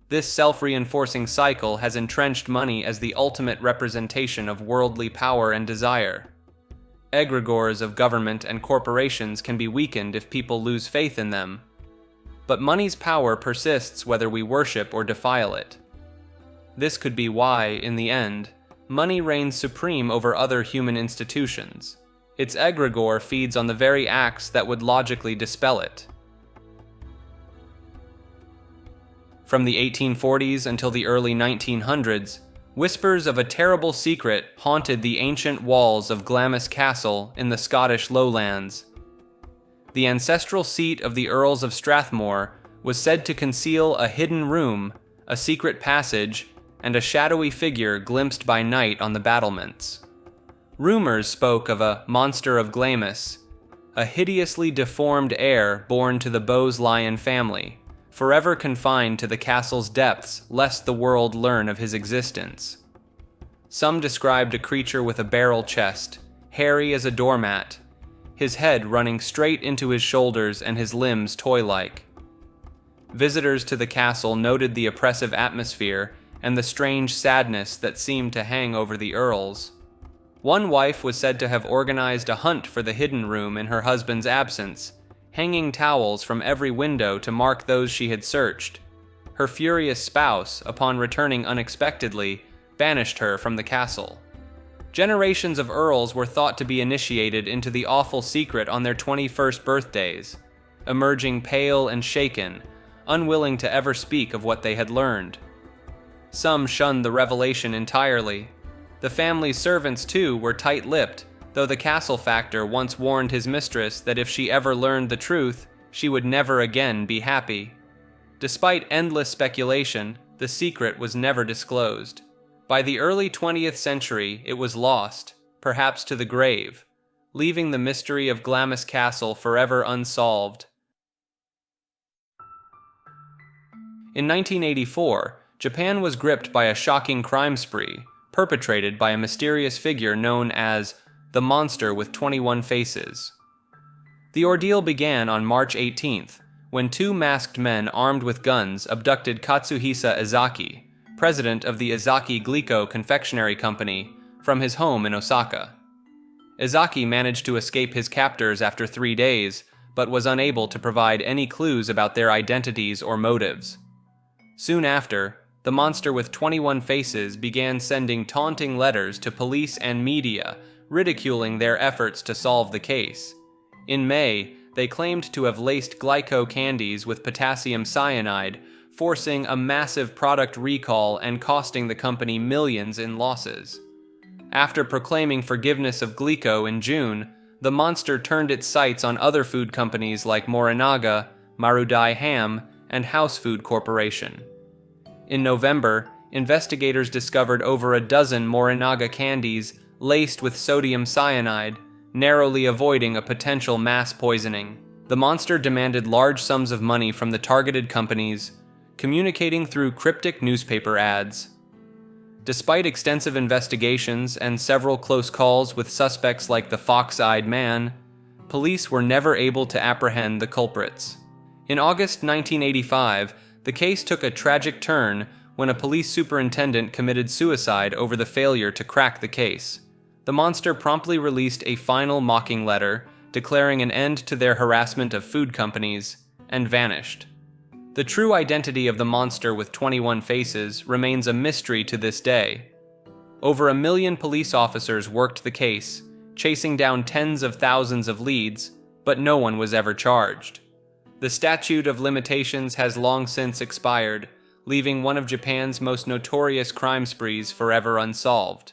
[SPEAKER 1] This self-reinforcing cycle has entrenched money as the ultimate representation of worldly power and desire. Egregores of government and corporations can be weakened if people lose faith in them. But money's power persists whether we worship or defile it. This could be why, in the end, money reigns supreme over other human institutions. Its egregore feeds on the very acts that would logically dispel it. From the 1840s until the early 1900s, whispers of a terrible secret haunted the ancient walls of Glamis Castle in the Scottish Lowlands. The ancestral seat of the Earls of Strathmore was said to conceal a hidden room, a secret passage, and a shadowy figure glimpsed by night on the battlements. Rumors spoke of a monster of Glamis, a hideously deformed heir born to the Bowes-Lyon family, forever confined to the castle's depths lest the world learn of his existence. Some described a creature with a barrel chest, hairy as a doormat, his head running straight into his shoulders and his limbs toy-like. Visitors to the castle noted the oppressive atmosphere and the strange sadness that seemed to hang over the earls. One wife was said to have organized a hunt for the hidden room in her husband's absence, hanging towels from every window to mark those she had searched. Her furious spouse, upon returning unexpectedly, banished her from the castle. Generations of earls were thought to be initiated into the awful secret on their 21st birthdays, emerging pale and shaken, unwilling to ever speak of what they had learned. Some shunned the revelation entirely. The family's servants, too, were tight-lipped, though the castle factor once warned his mistress that if she ever learned the truth, she would never again be happy. Despite endless speculation, the secret was never disclosed. By the early 20th century, it was lost, perhaps to the grave, leaving the mystery of Glamis Castle forever unsolved. In 1984, Japan was gripped by a shocking crime spree, perpetrated by a mysterious figure known as the Monster with 21 Faces. The ordeal began on March 18th, when two masked men armed with guns abducted Katsuhisa Ezaki, president of the Ezaki Glico Confectionery Company, from his home in Osaka. Ezaki managed to escape his captors after 3 days, but was unable to provide any clues about their identities or motives. Soon after, the Monster with 21 Faces began sending taunting letters to police and media, ridiculing their efforts to solve the case. In May, they claimed to have laced Glico candies with potassium cyanide, forcing a massive product recall and costing the company millions in losses. After proclaiming forgiveness of Glico in June, the Monster turned its sights on other food companies like Morinaga, Marudai Ham, and House Food Corporation. In November, investigators discovered over a dozen Morinaga candies laced with sodium cyanide, narrowly avoiding a potential mass poisoning. The Monster demanded large sums of money from the targeted companies, communicating through cryptic newspaper ads. Despite extensive investigations and several close calls with suspects like the Fox-Eyed Man, police were never able to apprehend the culprits. In August 1985, the case took a tragic turn when a police superintendent committed suicide over the failure to crack the case. The monster promptly released a final mocking letter, declaring an end to their harassment of food companies, and vanished. The true identity of the monster with 21 faces remains a mystery to this day. Over 1 million police officers worked the case, chasing down tens of thousands of leads, but no one was ever charged. The statute of limitations has long since expired, leaving one of Japan's most notorious crime sprees forever unsolved.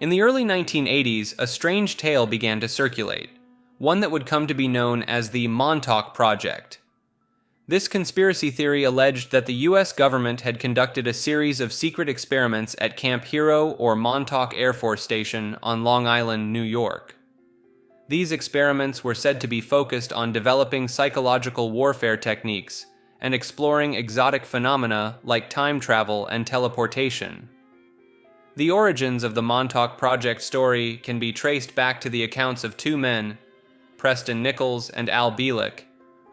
[SPEAKER 1] In the early 1980s, a strange tale began to circulate, one that would come to be known as the Montauk Project. This conspiracy theory alleged that the US government had conducted a series of secret experiments at Camp Hero or Montauk Air Force Station on Long Island, New York. These experiments were said to be focused on developing psychological warfare techniques and exploring exotic phenomena like time travel and teleportation. The origins of the Montauk Project story can be traced back to the accounts of two men, Preston Nichols and Al Bielek,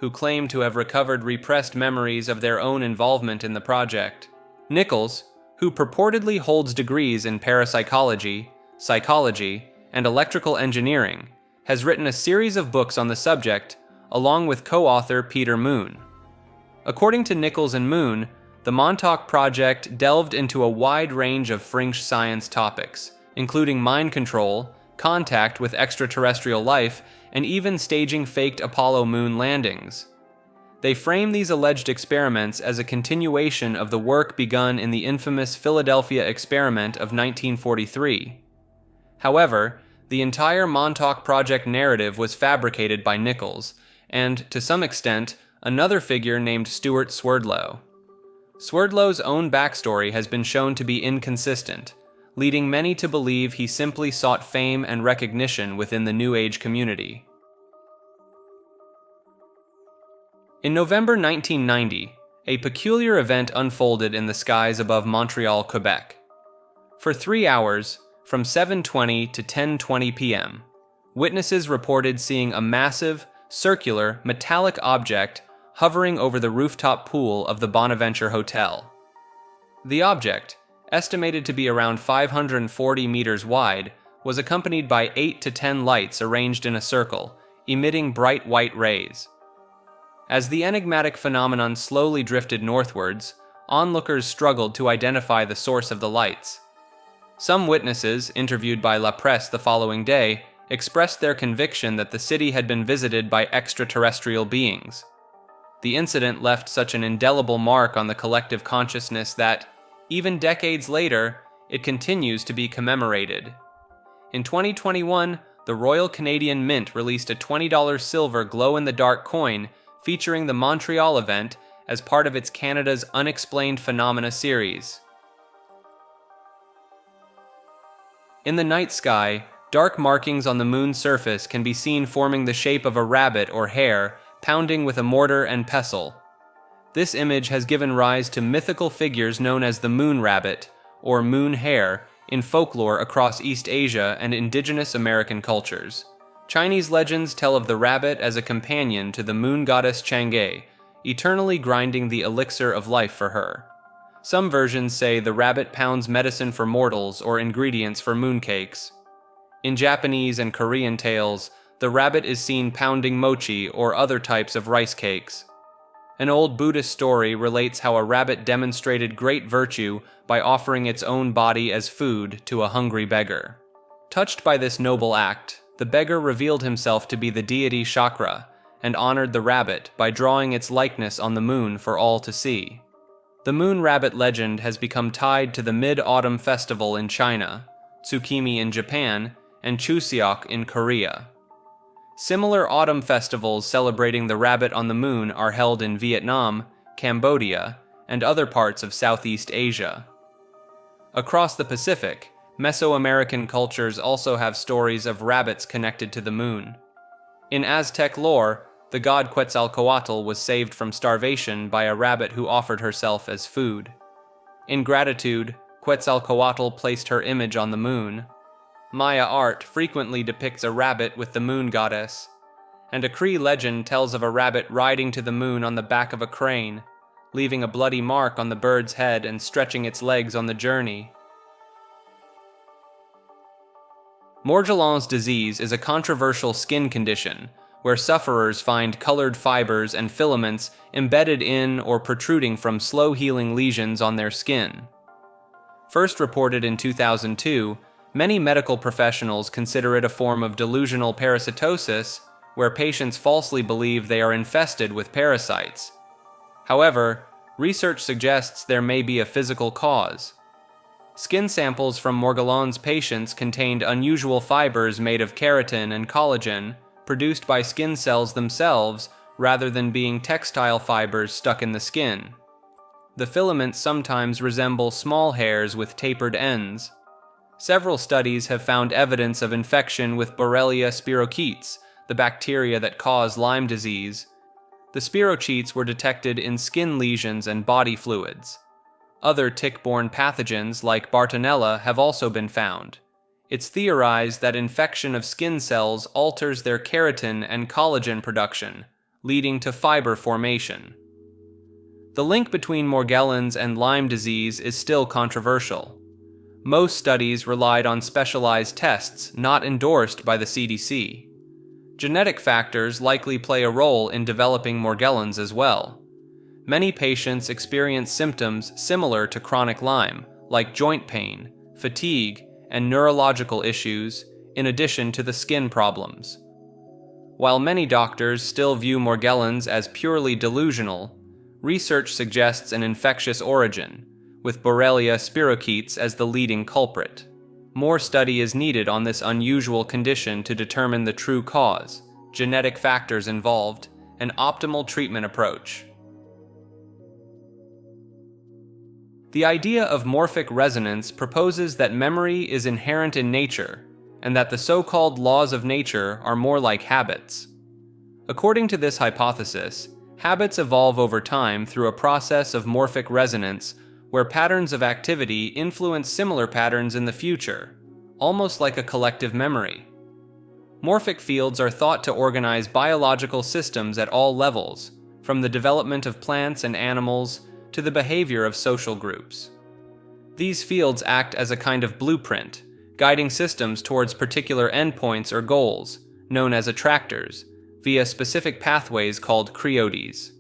[SPEAKER 1] who claim to have recovered repressed memories of their own involvement in the project. Nichols, who purportedly holds degrees in parapsychology, psychology, and electrical engineering, has written a series of books on the subject, along with co-author Peter Moon. According to Nichols and Moon, the Montauk Project delved into a wide range of fringe science topics, including mind control, contact with extraterrestrial life, and even staging faked Apollo moon landings. They frame these alleged experiments as a continuation of the work begun in the infamous Philadelphia experiment of 1943. However, the entire Montauk Project narrative was fabricated by Nichols, and, to some extent, another figure named Stuart Swerdlow. Swerdlow's own backstory has been shown to be inconsistent, leading many to believe he simply sought fame and recognition within the New Age community. In November 1990, a peculiar event unfolded in the skies above Montreal, Quebec. For 3 hours, from 7:20 to 10:20 p.m., witnesses reported seeing a massive, circular, metallic object hovering over the rooftop pool of the Bonaventure Hotel. The object, estimated to be around 540 meters wide, was accompanied by 8 to 10 lights arranged in a circle, emitting bright white rays. As the enigmatic phenomenon slowly drifted northwards, onlookers struggled to identify the source of the lights. Some witnesses, interviewed by La Presse the following day, expressed their conviction that the city had been visited by extraterrestrial beings. The incident left such an indelible mark on the collective consciousness that, even decades later, it continues to be commemorated. In 2021, the Royal Canadian Mint released a $20 silver glow-in-the-dark coin featuring the Montreal event as part of its Canada's Unexplained Phenomena series. In the night sky, dark markings on the moon's surface can be seen forming the shape of a rabbit or hare pounding with a mortar and pestle. This image has given rise to mythical figures known as the moon rabbit, or moon hare, in folklore across East Asia and indigenous American cultures. Chinese legends tell of the rabbit as a companion to the moon goddess Chang'e, eternally grinding the elixir of life for her. Some versions say the rabbit pounds medicine for mortals or ingredients for mooncakes. In Japanese and Korean tales, the rabbit is seen pounding mochi or other types of rice cakes. An old Buddhist story relates how a rabbit demonstrated great virtue by offering its own body as food to a hungry beggar. Touched by this noble act, the beggar revealed himself to be the deity Chakra and honored the rabbit by drawing its likeness on the moon for all to see. The moon rabbit legend has become tied to the Mid-Autumn Festival in China, Tsukimi in Japan, and Chuseok in Korea. Similar autumn festivals celebrating the rabbit on the moon are held in Vietnam, Cambodia, and other parts of Southeast Asia. Across the Pacific, Mesoamerican cultures also have stories of rabbits connected to the moon. In Aztec lore, The god Quetzalcoatl was saved from starvation by a rabbit who offered herself as food. In gratitude, Quetzalcoatl placed her image on the moon. Maya art frequently depicts a rabbit with the moon goddess, and a Cree legend tells of a rabbit riding to the moon on the back of a crane, leaving a bloody mark on the bird's head and stretching its legs on the journey. Morgellons disease is a controversial skin condition where sufferers find colored fibers and filaments embedded in or protruding from slow-healing lesions on their skin. First reported in 2002, many medical professionals consider it a form of delusional parasitosis, where patients falsely believe they are infested with parasites. However, research suggests there may be a physical cause. Skin samples from Morgellons patients contained unusual fibers made of keratin and collagen, produced by skin cells themselves rather than being textile fibers stuck in the skin. The filaments sometimes resemble small hairs with tapered ends. Several studies have found evidence of infection with Borrelia spirochetes, the bacteria that cause Lyme disease. The spirochetes were detected in skin lesions and body fluids. Other tick-borne pathogens like Bartonella have also been found. It's theorized that infection of skin cells alters their keratin and collagen production, leading to fiber formation. The link between Morgellons and Lyme disease is still controversial. Most studies relied on specialized tests not endorsed by the CDC. Genetic factors likely play a role in developing Morgellons as well. Many patients experience symptoms similar to chronic Lyme, like joint pain, fatigue, and neurological issues, in addition to the skin problems. While many doctors still view Morgellons as purely delusional, research suggests an infectious origin, with Borrelia spirochetes as the leading culprit. More study is needed on this unusual condition to determine the true cause, genetic factors involved, and optimal treatment approach. The idea of morphic resonance proposes that memory is inherent in nature, and that the so-called laws of nature are more like habits. According to this hypothesis, habits evolve over time through a process of morphic resonance where patterns of activity influence similar patterns in the future, almost like a collective memory. Morphic fields are thought to organize biological systems at all levels, from the development of plants and animals to the behavior of social groups. These fields act as a kind of blueprint, guiding systems towards particular endpoints or goals, known as attractors, via specific pathways called creodes.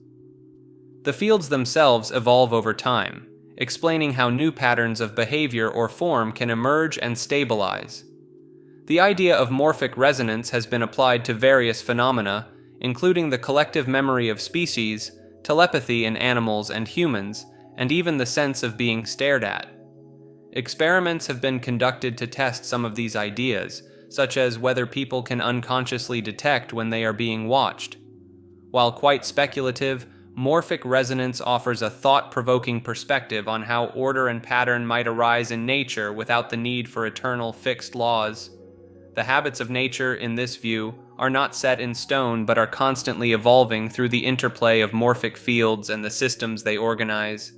[SPEAKER 1] The fields themselves evolve over time, explaining how new patterns of behavior or form can emerge and stabilize. The idea of morphic resonance has been applied to various phenomena, including the collective memory of species, telepathy in animals and humans, and even the sense of being stared at. Experiments have been conducted to test some of these ideas, such as whether people can unconsciously detect when they are being watched. While quite speculative, morphic resonance offers a thought-provoking perspective on how order and pattern might arise in nature without the need for eternal fixed laws. The habits of nature, in this view, are not set in stone but are constantly evolving through the interplay of morphic fields and the systems they organize.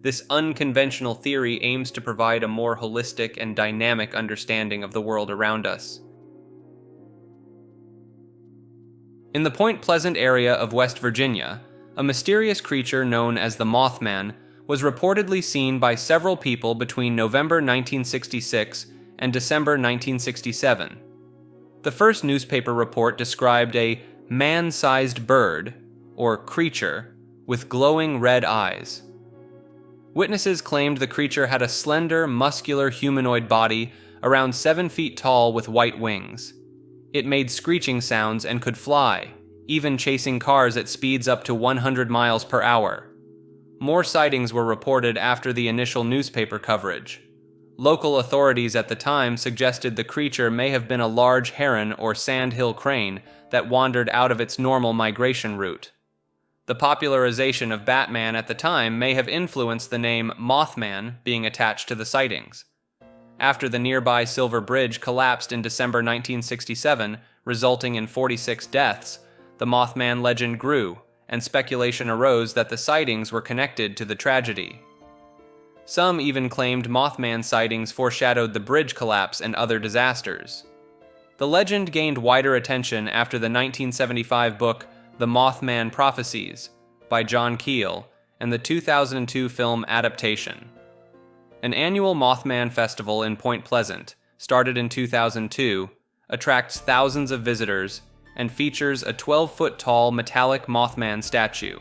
[SPEAKER 1] This unconventional theory aims to provide a more holistic and dynamic understanding of the world around us. In the Point Pleasant area of West Virginia, a mysterious creature known as the Mothman was reportedly seen by several people between November 1966 and December 1967. The first newspaper report described a man-sized bird, or creature, with glowing red eyes. Witnesses claimed the creature had a slender, muscular humanoid body around 7 feet tall with white wings. It made screeching sounds and could fly, even chasing cars at speeds up to 100 miles per hour. More sightings were reported after the initial newspaper coverage. Local authorities at the time suggested the creature may have been a large heron or sandhill crane that wandered out of its normal migration route. The popularization of Batman at the time may have influenced the name Mothman being attached to the sightings. After the nearby Silver Bridge collapsed in December 1967, resulting in 46 deaths, the Mothman legend grew, and speculation arose that the sightings were connected to the tragedy. Some even claimed Mothman sightings foreshadowed the bridge collapse and other disasters. The legend gained wider attention after the 1975 book The Mothman Prophecies by John Keel and the 2002 film adaptation. An annual Mothman festival in Point Pleasant, started in 2002, attracts thousands of visitors and features a 12-foot-tall metallic Mothman statue.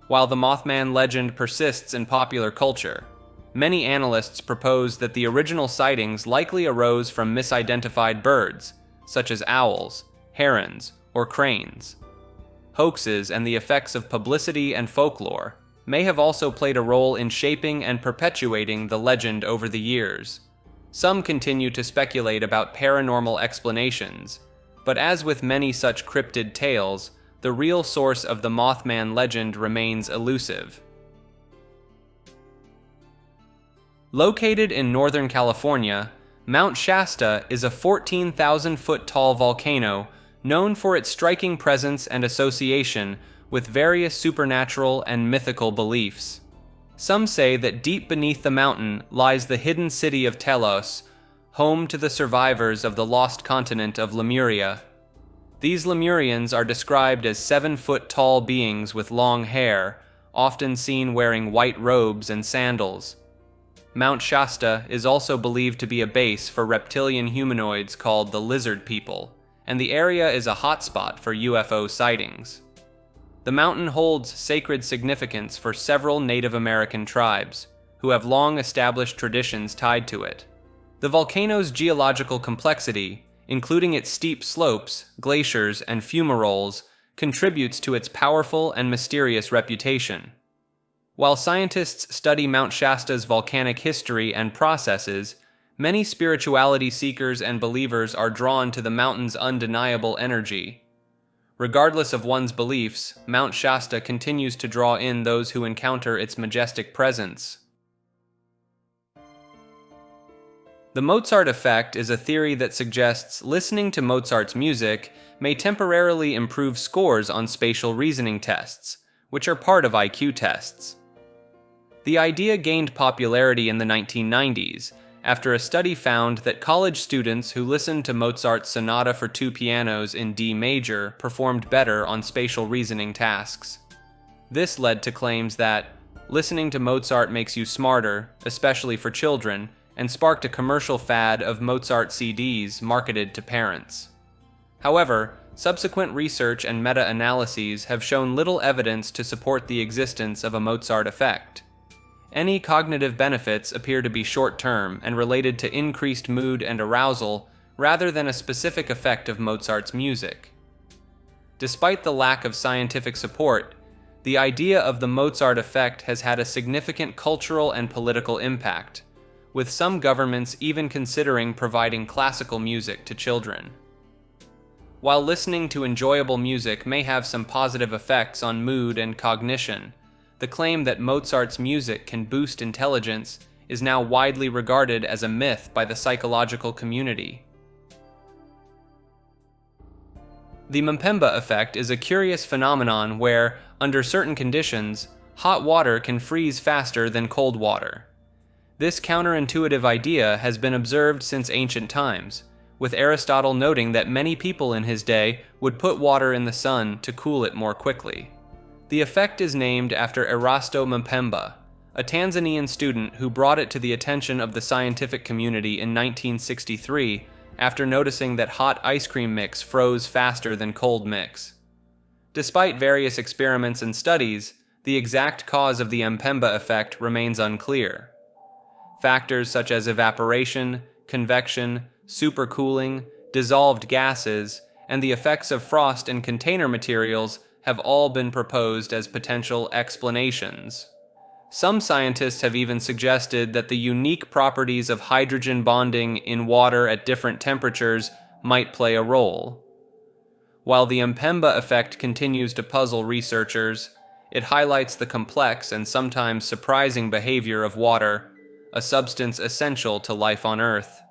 [SPEAKER 1] While the Mothman legend persists in popular culture, many analysts propose that the original sightings likely arose from misidentified birds, such as owls, herons, or cranes. Hoaxes and the effects of publicity and folklore may have also played a role in shaping and perpetuating the legend over the years. Some continue to speculate about paranormal explanations, but as with many such cryptid tales, the real source of the Mothman legend remains elusive. Located in Northern California, Mount Shasta is a 14,000-foot-tall volcano known for its striking presence and association with various supernatural and mythical beliefs. Some say that deep beneath the mountain lies the hidden city of Telos, home to the survivors of the lost continent of Lemuria. These Lemurians are described as 7-foot-tall beings with long hair, often seen wearing white robes and sandals. Mount Shasta is also believed to be a base for reptilian humanoids called the Lizard People, and the area is a hotspot for UFO sightings. The mountain holds sacred significance for several Native American tribes, who have long established traditions tied to it. The volcano's geological complexity, including its steep slopes, glaciers, and fumaroles, contributes to its powerful and mysterious reputation. While scientists study Mount Shasta's volcanic history and processes, many spirituality seekers and believers are drawn to the mountain's undeniable energy. Regardless of one's beliefs, Mount Shasta continues to draw in those who encounter its majestic presence. The Mozart effect is a theory that suggests listening to Mozart's music may temporarily improve scores on spatial reasoning tests, which are part of IQ tests. The idea gained popularity in the 1990s after a study found that college students who listened to Mozart's Sonata for Two Pianos in D major performed better on spatial reasoning tasks. This led to claims that listening to Mozart makes you smarter, especially for children, and sparked a commercial fad of Mozart CDs marketed to parents. However, subsequent research and meta-analyses have shown little evidence to support the existence of a Mozart effect. Any cognitive benefits appear to be short-term and related to increased mood and arousal rather than a specific effect of Mozart's music. Despite the lack of scientific support, the idea of the Mozart effect has had a significant cultural and political impact, with some governments even considering providing classical music to children. While listening to enjoyable music may have some positive effects on mood and cognition, the claim that Mozart's music can boost intelligence is now widely regarded as a myth by the psychological community. The Mpemba effect is a curious phenomenon where, under certain conditions, hot water can freeze faster than cold water. This counterintuitive idea has been observed since ancient times, with Aristotle noting that many people in his day would put water in the sun to cool it more quickly. The effect is named after Erasto Mpemba, a Tanzanian student who brought it to the attention of the scientific community in 1963 after noticing that hot ice cream mix froze faster than cold mix. Despite various experiments and studies, the exact cause of the Mpemba effect remains unclear. Factors such as evaporation, convection, supercooling, dissolved gases, and the effects of frost in container materials have all been proposed as potential explanations. Some scientists have even suggested that the unique properties of hydrogen bonding in water at different temperatures might play a role. While the Mpemba effect continues to puzzle researchers, it highlights the complex and sometimes surprising behavior of water, a substance essential to life on Earth.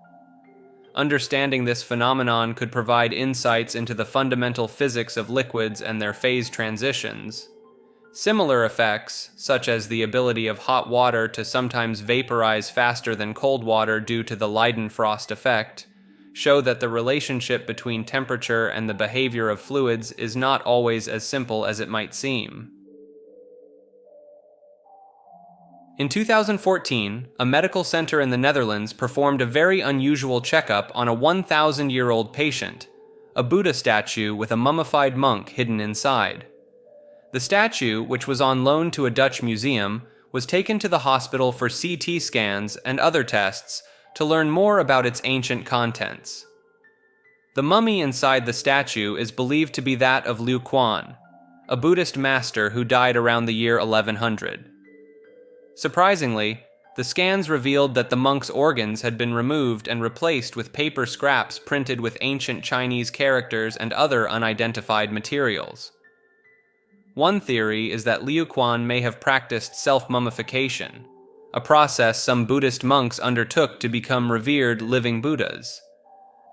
[SPEAKER 1] Understanding this phenomenon could provide insights into the fundamental physics of liquids and their phase transitions. Similar effects, such as the ability of hot water to sometimes vaporize faster than cold water due to the Leidenfrost effect, show that the relationship between temperature and the behavior of fluids is not always as simple as it might seem. In 2014, a medical center in the Netherlands performed a very unusual checkup on a 1,000-year-old patient, a Buddha statue with a mummified monk hidden inside. The statue, which was on loan to a Dutch museum, was taken to the hospital for CT scans and other tests to learn more about its ancient contents. The mummy inside the statue is believed to be that of Liu Quan, a Buddhist master who died around the year 1100. Surprisingly, the scans revealed that the monk's organs had been removed and replaced with paper scraps printed with ancient Chinese characters and other unidentified materials. One theory is that Liu Quan may have practiced self-mummification, a process some Buddhist monks undertook to become revered living Buddhas.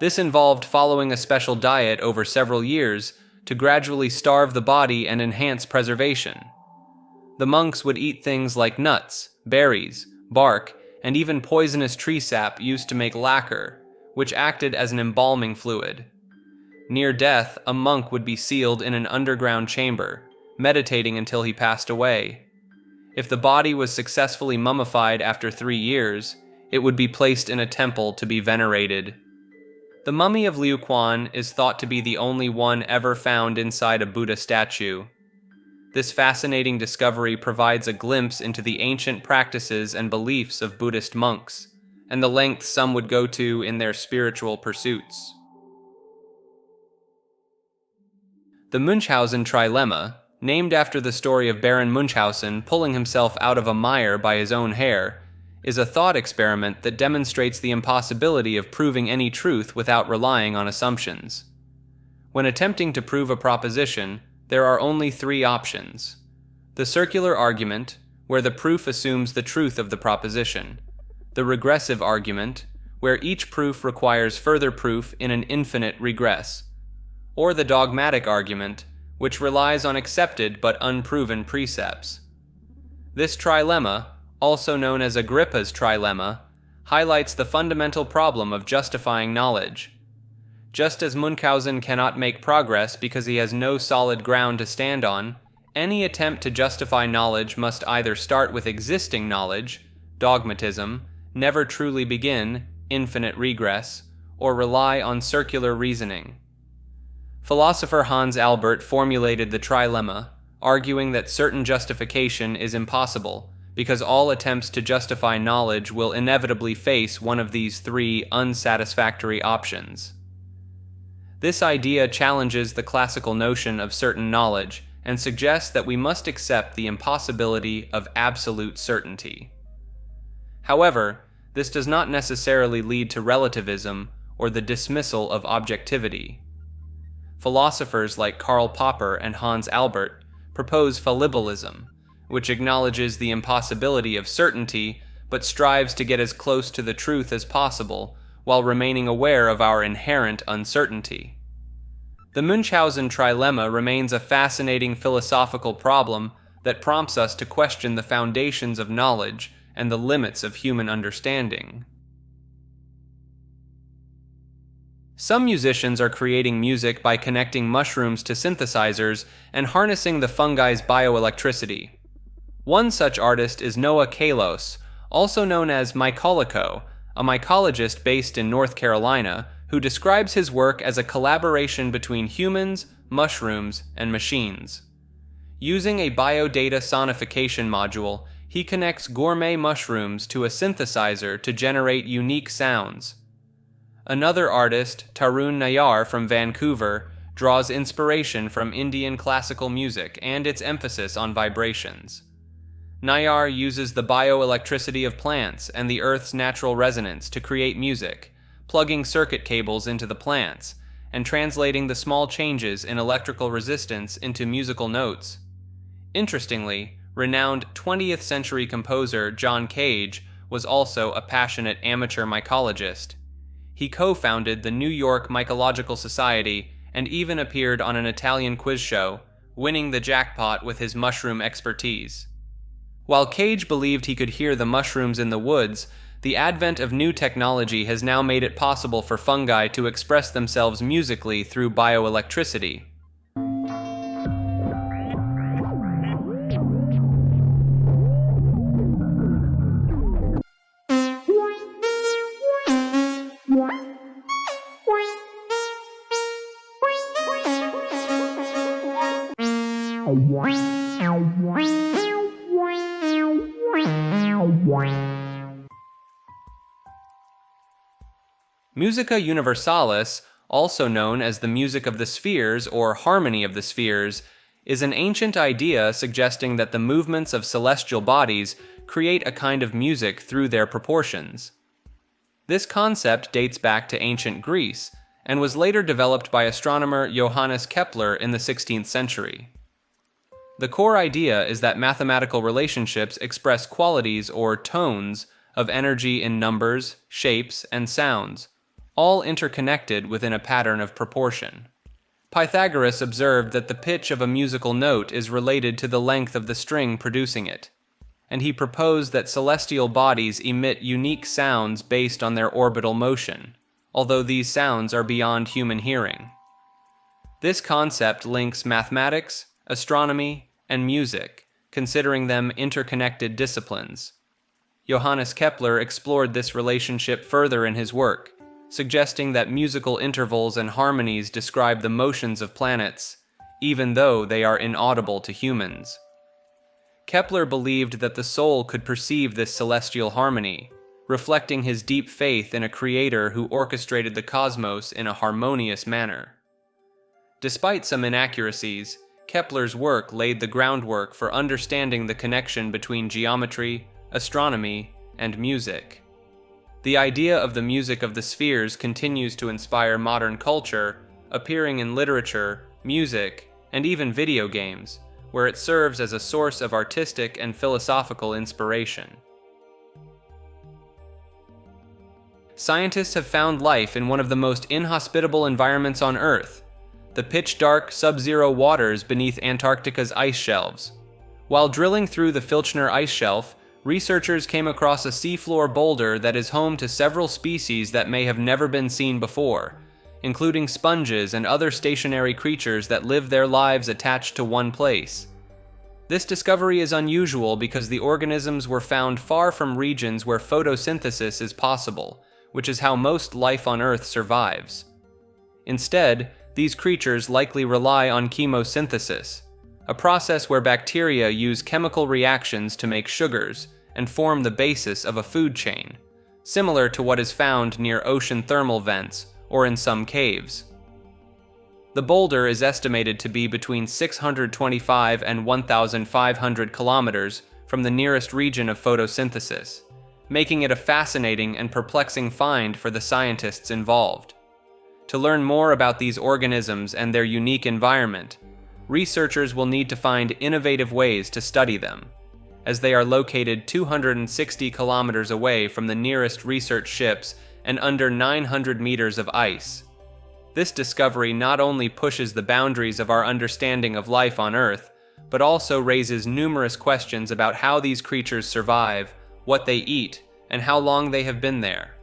[SPEAKER 1] This involved following a special diet over several years to gradually starve the body and enhance preservation. The monks would eat things like nuts, berries, bark, and even poisonous tree sap used to make lacquer, which acted as an embalming fluid. Near death, a monk would be sealed in an underground chamber, meditating until he passed away. If the body was successfully mummified after 3 years, it would be placed in a temple to be venerated. The mummy of Liu Quan is thought to be the only one ever found inside a Buddha statue. This fascinating discovery provides a glimpse into the ancient practices and beliefs of Buddhist monks, and the lengths some would go to in their spiritual pursuits. The Munchausen trilemma, named after the story of Baron Munchausen pulling himself out of a mire by his own hair, is a thought experiment that demonstrates the impossibility of proving any truth without relying on assumptions. When attempting to prove a proposition, there are only 3 options. The circular argument, where the proof assumes the truth of the proposition. The regressive argument, where each proof requires further proof in an infinite regress. Or the dogmatic argument, which relies on accepted but unproven precepts. This trilemma, also known as Agrippa's trilemma, highlights the fundamental problem of justifying knowledge. Just as Munchausen cannot make progress because he has no solid ground to stand on, any attempt to justify knowledge must either start with existing knowledge, dogmatism, never truly begin, infinite regress, or rely on circular reasoning. Philosopher Hans Albert formulated the trilemma, arguing that certain justification is impossible, because all attempts to justify knowledge will inevitably face one of these 3 unsatisfactory options. This idea challenges the classical notion of certain knowledge and suggests that we must accept the impossibility of absolute certainty. However, this does not necessarily lead to relativism or the dismissal of objectivity. Philosophers like Karl Popper and Hans Albert propose fallibilism, which acknowledges the impossibility of certainty but strives to get as close to the truth as possible while remaining aware of our inherent uncertainty. The Munchausen trilemma remains a fascinating philosophical problem that prompts us to question the foundations of knowledge and the limits of human understanding. Some musicians are creating music by connecting mushrooms to synthesizers and harnessing the fungi's bioelectricity. One such artist is Noah Kalos, also known as Mycoloco, a mycologist based in North Carolina, who describes his work as a collaboration between humans, mushrooms, and machines. Using a biodata sonification module, he connects gourmet mushrooms to a synthesizer to generate unique sounds. Another artist, Tarun Nayar from Vancouver, draws inspiration from Indian classical music and its emphasis on vibrations. Nayar uses the bioelectricity of plants and the Earth's natural resonance to create music, plugging circuit cables into the plants, and translating the small changes in electrical resistance into musical notes. Interestingly, renowned 20th century composer John Cage was also a passionate amateur mycologist. He co-founded the New York Mycological Society and even appeared on an Italian quiz show, winning the jackpot with his mushroom expertise. While Cage believed he could hear the mushrooms in the woods, the advent of new technology has now made it possible for fungi to express themselves musically through bioelectricity. Musica universalis, also known as the music of the spheres or harmony of the spheres, is an ancient idea suggesting that the movements of celestial bodies create a kind of music through their proportions. This concept dates back to ancient Greece and was later developed by astronomer Johannes Kepler in the 16th century. The core idea is that mathematical relationships express qualities or tones of energy in numbers, shapes, and sounds, all interconnected within a pattern of proportion. Pythagoras observed that the pitch of a musical note is related to the length of the string producing it, and he proposed that celestial bodies emit unique sounds based on their orbital motion, although these sounds are beyond human hearing. This concept links mathematics, astronomy, and music, considering them interconnected disciplines. Johannes Kepler explored this relationship further in his work, suggesting that musical intervals and harmonies describe the motions of planets, even though they are inaudible to humans. Kepler believed that the soul could perceive this celestial harmony, reflecting his deep faith in a creator who orchestrated the cosmos in a harmonious manner. Despite some inaccuracies, Kepler's work laid the groundwork for understanding the connection between geometry, astronomy, and music. The idea of the music of the spheres continues to inspire modern culture, appearing in literature, music, and even video games, where it serves as a source of artistic and philosophical inspiration. Scientists have found life in one of the most inhospitable environments on Earth, the pitch-dark sub-zero waters beneath Antarctica's ice shelves. While drilling through the Filchner ice shelf, researchers came across a seafloor boulder that is home to several species that may have never been seen before, including sponges and other stationary creatures that live their lives attached to one place. This discovery is unusual because the organisms were found far from regions where photosynthesis is possible, which is how most life on Earth survives. Instead, these creatures likely rely on chemosynthesis, a process where bacteria use chemical reactions to make sugars and form the basis of a food chain, similar to what is found near ocean thermal vents or in some caves. The boulder is estimated to be between 625 and 1,500 kilometers from the nearest region of photosynthesis, making it a fascinating and perplexing find for the scientists involved. To learn more about these organisms and their unique environment, researchers will need to find innovative ways to study them, as they are located 260 kilometers away from the nearest research ships and under 900 meters of ice. This discovery not only pushes the boundaries of our understanding of life on Earth, but also raises numerous questions about how these creatures survive, what they eat, and how long they have been there.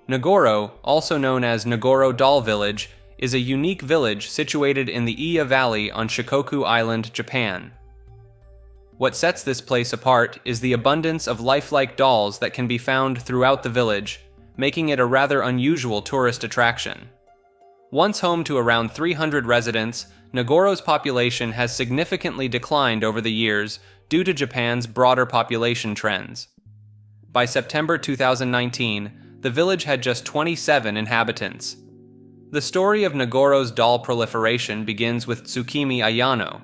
[SPEAKER 1] Nagoro, also known as Nagoro Doll Village, is a unique village situated in the Iya Valley on Shikoku Island, Japan. What sets this place apart is the abundance of lifelike dolls that can be found throughout the village, making it a rather unusual tourist attraction. Once home to around 300 residents, Nagoro's population has significantly declined over the years due to Japan's broader population trends. By September 2019, the village had just 27 inhabitants. The story of Nagoro's doll proliferation begins with Tsukimi Ayano.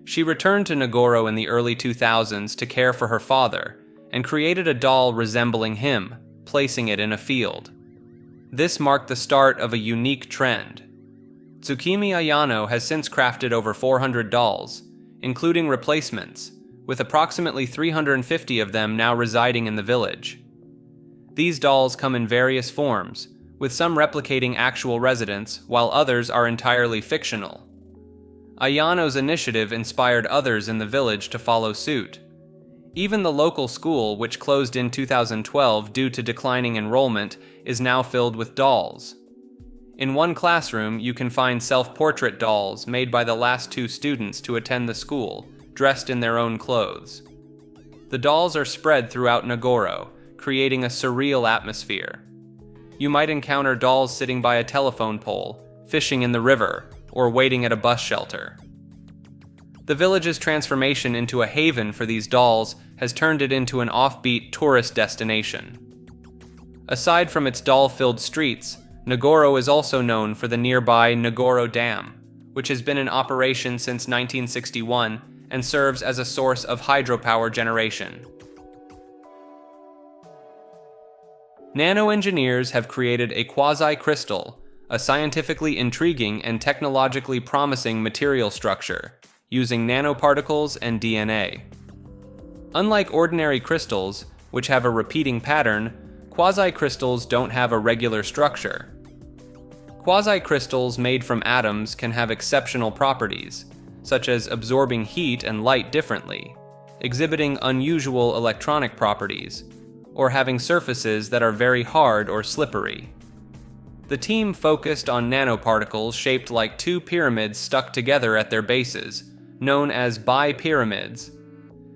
[SPEAKER 1] She returned to Nagoro in the early 2000s to care for her father, and created a doll resembling him, placing it in a field. This marked the start of a unique trend. Tsukimi Ayano has since crafted over 400 dolls, including replacements, with approximately 350 of them now residing in the village. These dolls come in various forms, with some replicating actual residents, while others are entirely fictional. Ayano's initiative inspired others in the village to follow suit. Even the local school, which closed in 2012 due to declining enrollment, is now filled with dolls. In one classroom, you can find self-portrait dolls made by the last 2 students to attend the school, dressed in their own clothes. The dolls are spread throughout Nagoro, creating a surreal atmosphere. You might encounter dolls sitting by a telephone pole, fishing in the river, or waiting at a bus shelter. The village's transformation into a haven for these dolls has turned it into an offbeat tourist destination. Aside from its doll-filled streets, Nagoro is also known for the nearby Nagoro Dam, which has been in operation since 1961 and serves as a source of hydropower generation. Nano-engineers have created a quasi-crystal, a scientifically intriguing and technologically promising material structure, using nanoparticles and DNA. Unlike ordinary crystals, which have a repeating pattern, quasi-crystals don't have a regular structure. Quasi-crystals made from atoms can have exceptional properties, such as absorbing heat and light differently, exhibiting unusual electronic properties, or having surfaces that are very hard or slippery. The team focused on nanoparticles shaped like 2 pyramids stuck together at their bases, known as bipyramids.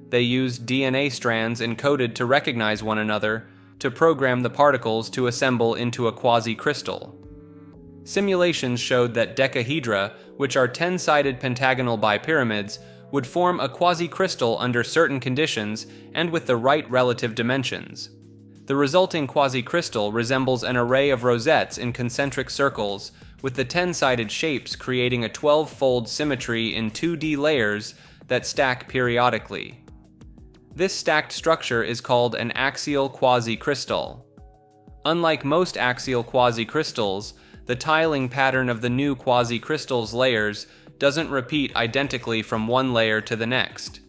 [SPEAKER 1] They used DNA strands encoded to recognize one another to program the particles to assemble into a quasi-crystal. Simulations showed that decahedra, which are 10-sided pentagonal bipyramids, would form a quasi-crystal under certain conditions and with the right relative dimensions. The resulting quasi-crystal resembles an array of rosettes in concentric circles, with the 10-sided shapes creating a 12-fold symmetry in 2D layers that stack periodically. This stacked structure is called an axial quasi-crystal. Unlike most axial quasi-crystals, the tiling pattern of the new quasi-crystal's layers doesn't repeat identically from one layer to the next.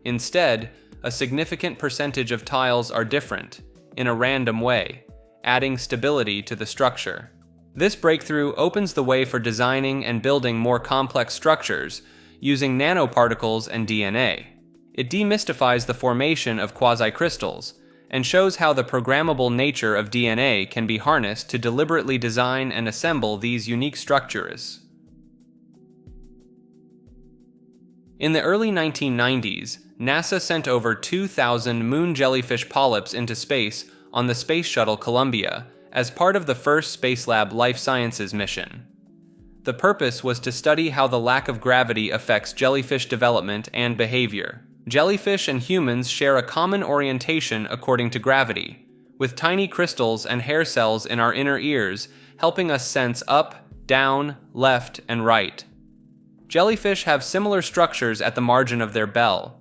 [SPEAKER 1] Instead, a significant percentage of tiles are different, in a random way, adding stability to the structure. This breakthrough opens the way for designing and building more complex structures using nanoparticles and DNA. It demystifies the formation of quasi-crystals and shows how the programmable nature of DNA can be harnessed to deliberately design and assemble these unique structures. In the early 1990s, NASA sent over 2,000 moon jellyfish polyps into space on the Space Shuttle Columbia as part of the first Spacelab Life Sciences mission. The purpose was to study how the lack of gravity affects jellyfish development and behavior. Jellyfish and humans share a common orientation according to gravity, with tiny crystals and hair cells in our inner ears helping us sense up, down, left, and right. Jellyfish have similar structures at the margin of their bell.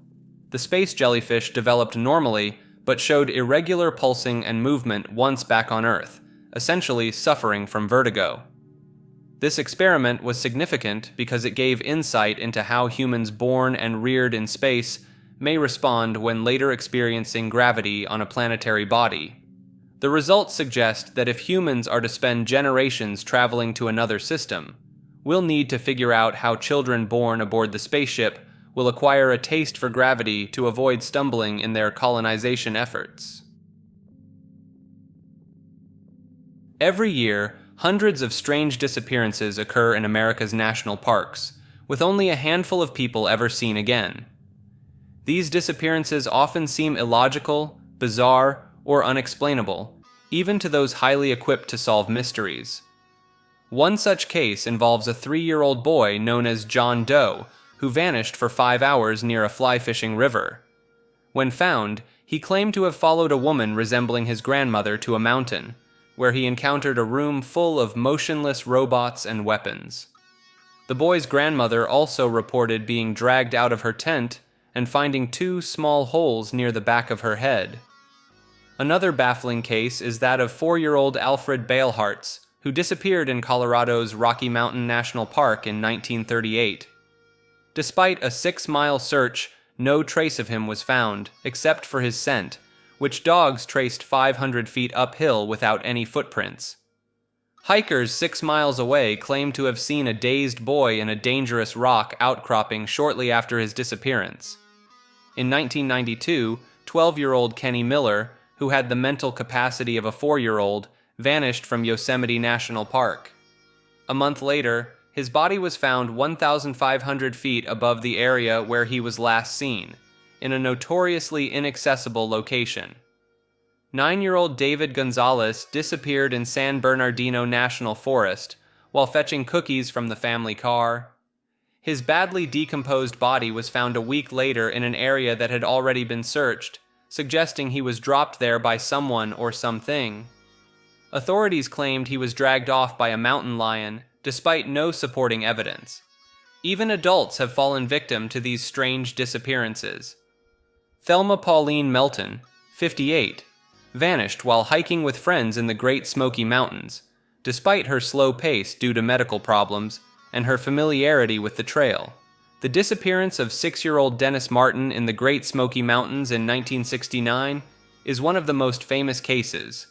[SPEAKER 1] The space jellyfish developed normally, but showed irregular pulsing and movement once back on Earth, essentially suffering from vertigo. This experiment was significant because it gave insight into how humans born and reared in space may respond when later experiencing gravity on a planetary body. The results suggest that if humans are to spend generations traveling to another system, we'll need to figure out how children born aboard the spaceship will acquire a taste for gravity to avoid stumbling in their colonization efforts. Every year, hundreds of strange disappearances occur in America's national parks, with only a handful of people ever seen again. These disappearances often seem illogical, bizarre, or unexplainable, even to those highly equipped to solve mysteries. One such case involves a 3-year-old boy known as John Doe, who vanished for 5 hours near a fly-fishing river. When found, he claimed to have followed a woman resembling his grandmother to a mountain, where he encountered a room full of motionless robots and weapons. The boy's grandmother also reported being dragged out of her tent and finding 2 small holes near the back of her head. Another baffling case is that of 4-year-old Alfred Balehartz, who disappeared in Colorado's Rocky Mountain National Park in 1938. Despite a 6-mile search, no trace of him was found, except for his scent, which dogs traced 500 feet uphill without any footprints. Hikers 6 miles away claimed to have seen a dazed boy in a dangerous rock outcropping shortly after his disappearance. In 1992, 12-year-old Kenny Miller, who had the mental capacity of a 4-year-old, vanished from Yosemite National Park. A month later, his body was found 1,500 feet above the area where he was last seen, in a notoriously inaccessible location. 9-year-old David Gonzalez disappeared in San Bernardino National Forest while fetching cookies from the family car. His badly decomposed body was found a week later in an area that had already been searched, suggesting he was dropped there by someone or something. Authorities claimed he was dragged off by a mountain lion, despite no supporting evidence. Even adults have fallen victim to these strange disappearances. Thelma Pauline Melton, 58, vanished while hiking with friends in the Great Smoky Mountains, despite her slow pace due to medical problems and her familiarity with the trail. The disappearance of 6-year-old Dennis Martin in the Great Smoky Mountains in 1969 is one of the most famous cases.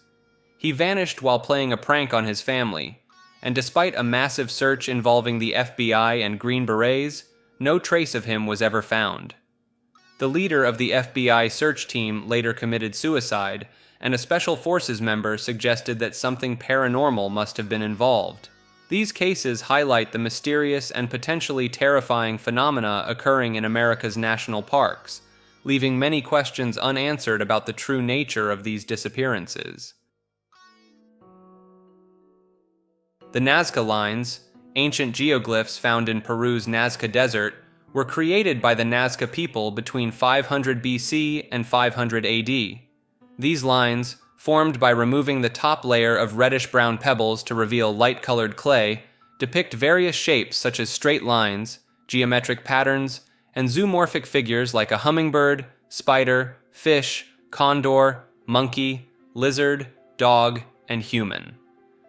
[SPEAKER 1] He vanished while playing a prank on his family, and despite a massive search involving the FBI and Green Berets, no trace of him was ever found. The leader of the FBI search team later committed suicide, and a Special Forces member suggested that something paranormal must have been involved. These cases highlight the mysterious and potentially terrifying phenomena occurring in America's national parks, leaving many questions unanswered about the true nature of these disappearances. The Nazca Lines, ancient geoglyphs found in Peru's Nazca Desert, were created by the Nazca people between 500 BC and 500 AD. These lines, formed by removing the top layer of reddish-brown pebbles to reveal light-colored clay, depict various shapes such as straight lines, geometric patterns, and zoomorphic figures like a hummingbird, spider, fish, condor, monkey, lizard, dog, and human.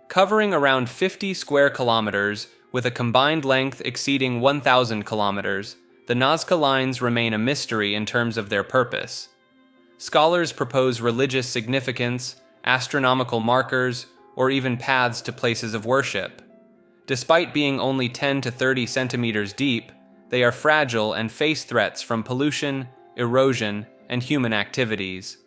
[SPEAKER 1] Covering around 50 square kilometers, with a combined length exceeding 1,000 kilometers, the Nazca Lines remain a mystery in terms of their purpose. Scholars propose religious significance, astronomical markers, or even paths to places of worship. Despite being only 10 to 30 centimeters deep, they are fragile and face threats from pollution, erosion, and human activities.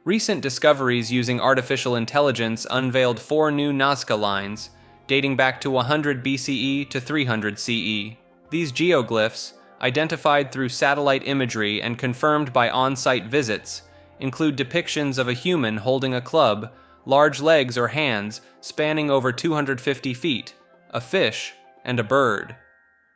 [SPEAKER 1] Recent discoveries using artificial intelligence unveiled 4 new Nazca Lines, dating back to 100 BCE to 300 CE. These geoglyphs, identified through satellite imagery and confirmed by on-site visits, include depictions of a human holding a club, large legs or hands spanning over 250 feet, a fish, and a bird.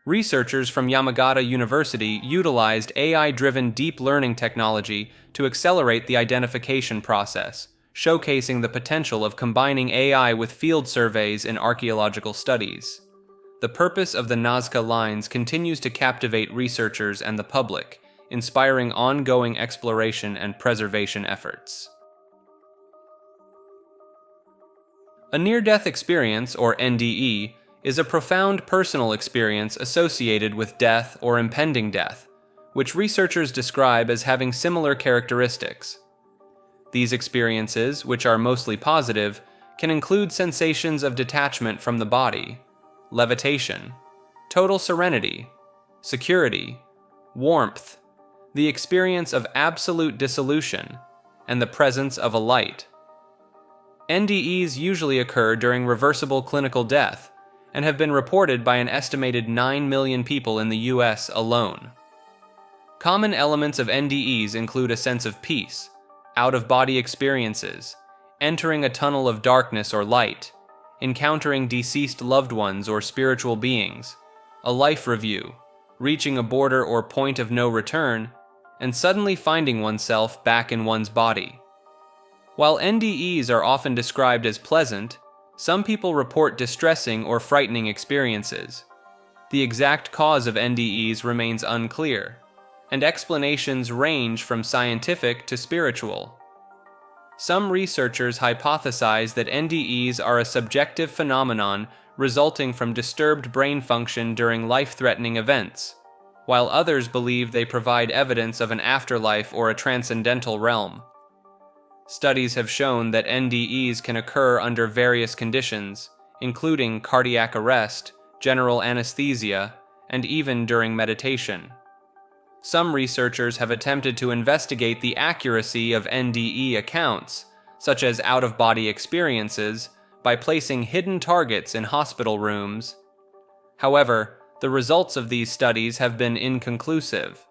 [SPEAKER 1] Researchers from Yamagata University utilized AI-driven deep learning technology to accelerate the identification process, showcasing the potential of combining AI with field surveys in archaeological studies. The purpose of the Nazca Lines continues to captivate researchers and the public, inspiring ongoing exploration and preservation efforts. A near-death experience, or NDE, is a profound personal experience associated with death or impending death, which researchers describe as having similar characteristics. These experiences, which are mostly positive, can include sensations of detachment from the body, levitation, total serenity, security, warmth, the experience of absolute dissolution, and the presence of a light. NDEs usually occur during reversible clinical death and have been reported by an estimated 9 million people in the US alone. Common elements of NDEs include a sense of peace, out-of-body experiences, entering a tunnel of darkness or light, encountering deceased loved ones or spiritual beings, a life review, reaching a border or point of no return, and suddenly finding oneself back in one's body. While NDEs are often described as pleasant, some people report distressing or frightening experiences. The exact cause of NDEs remains unclear, and explanations range from scientific to spiritual. Some researchers hypothesize that NDEs are a subjective phenomenon resulting from disturbed brain function during life-threatening events, while others believe they provide evidence of an afterlife or a transcendental realm. Studies have shown that NDEs can occur under various conditions, including cardiac arrest, general anesthesia, and even during meditation. Some researchers have attempted to investigate the accuracy of NDE accounts, such as out-of-body experiences, by placing hidden targets in hospital rooms. However, the results of these studies have been inconclusive.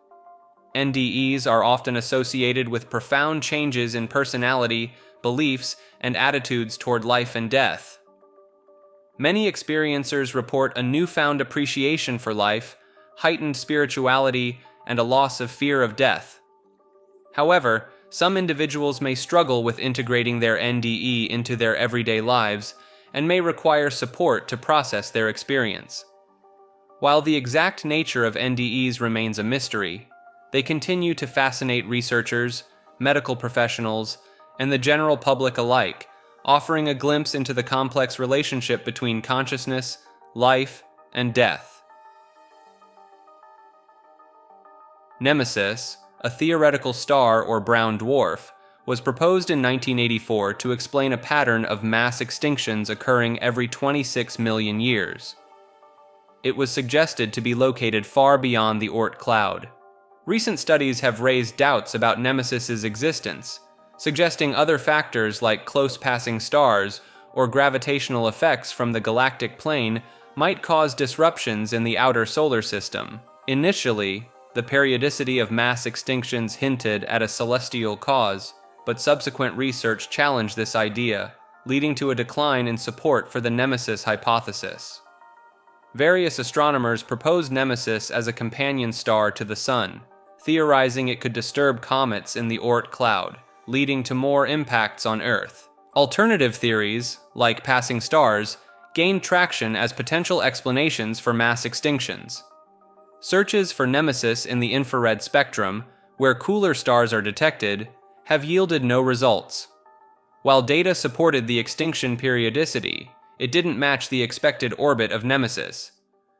[SPEAKER 1] NDEs are often associated with profound changes in personality, beliefs, and attitudes toward life and death. Many experiencers report a newfound appreciation for life, heightened spirituality, and a loss of fear of death. However, some individuals may struggle with integrating their NDE into their everyday lives and may require support to process their experience. While the exact nature of NDEs remains a mystery, they continue to fascinate researchers, medical professionals, and the general public alike, offering a glimpse into the complex relationship between consciousness, life, and death. Nemesis, a theoretical star or brown dwarf, was proposed in 1984 to explain a pattern of mass extinctions occurring every 26 million years. It was suggested to be located far beyond the Oort cloud. Recent studies have raised doubts about Nemesis's existence, suggesting other factors like close passing stars or gravitational effects from the galactic plane might cause disruptions in the outer solar system. Initially, the periodicity of mass extinctions hinted at a celestial cause, but subsequent research challenged this idea, leading to a decline in support for the Nemesis hypothesis. Various astronomers proposed Nemesis as a companion star to the Sun, theorizing it could disturb comets in the Oort cloud, leading to more impacts on Earth. Alternative theories, like passing stars, gained traction as potential explanations for mass extinctions. Searches for Nemesis in the infrared spectrum, where cooler stars are detected, have yielded no results. While data supported the extinction periodicity, it didn't match the expected orbit of Nemesis.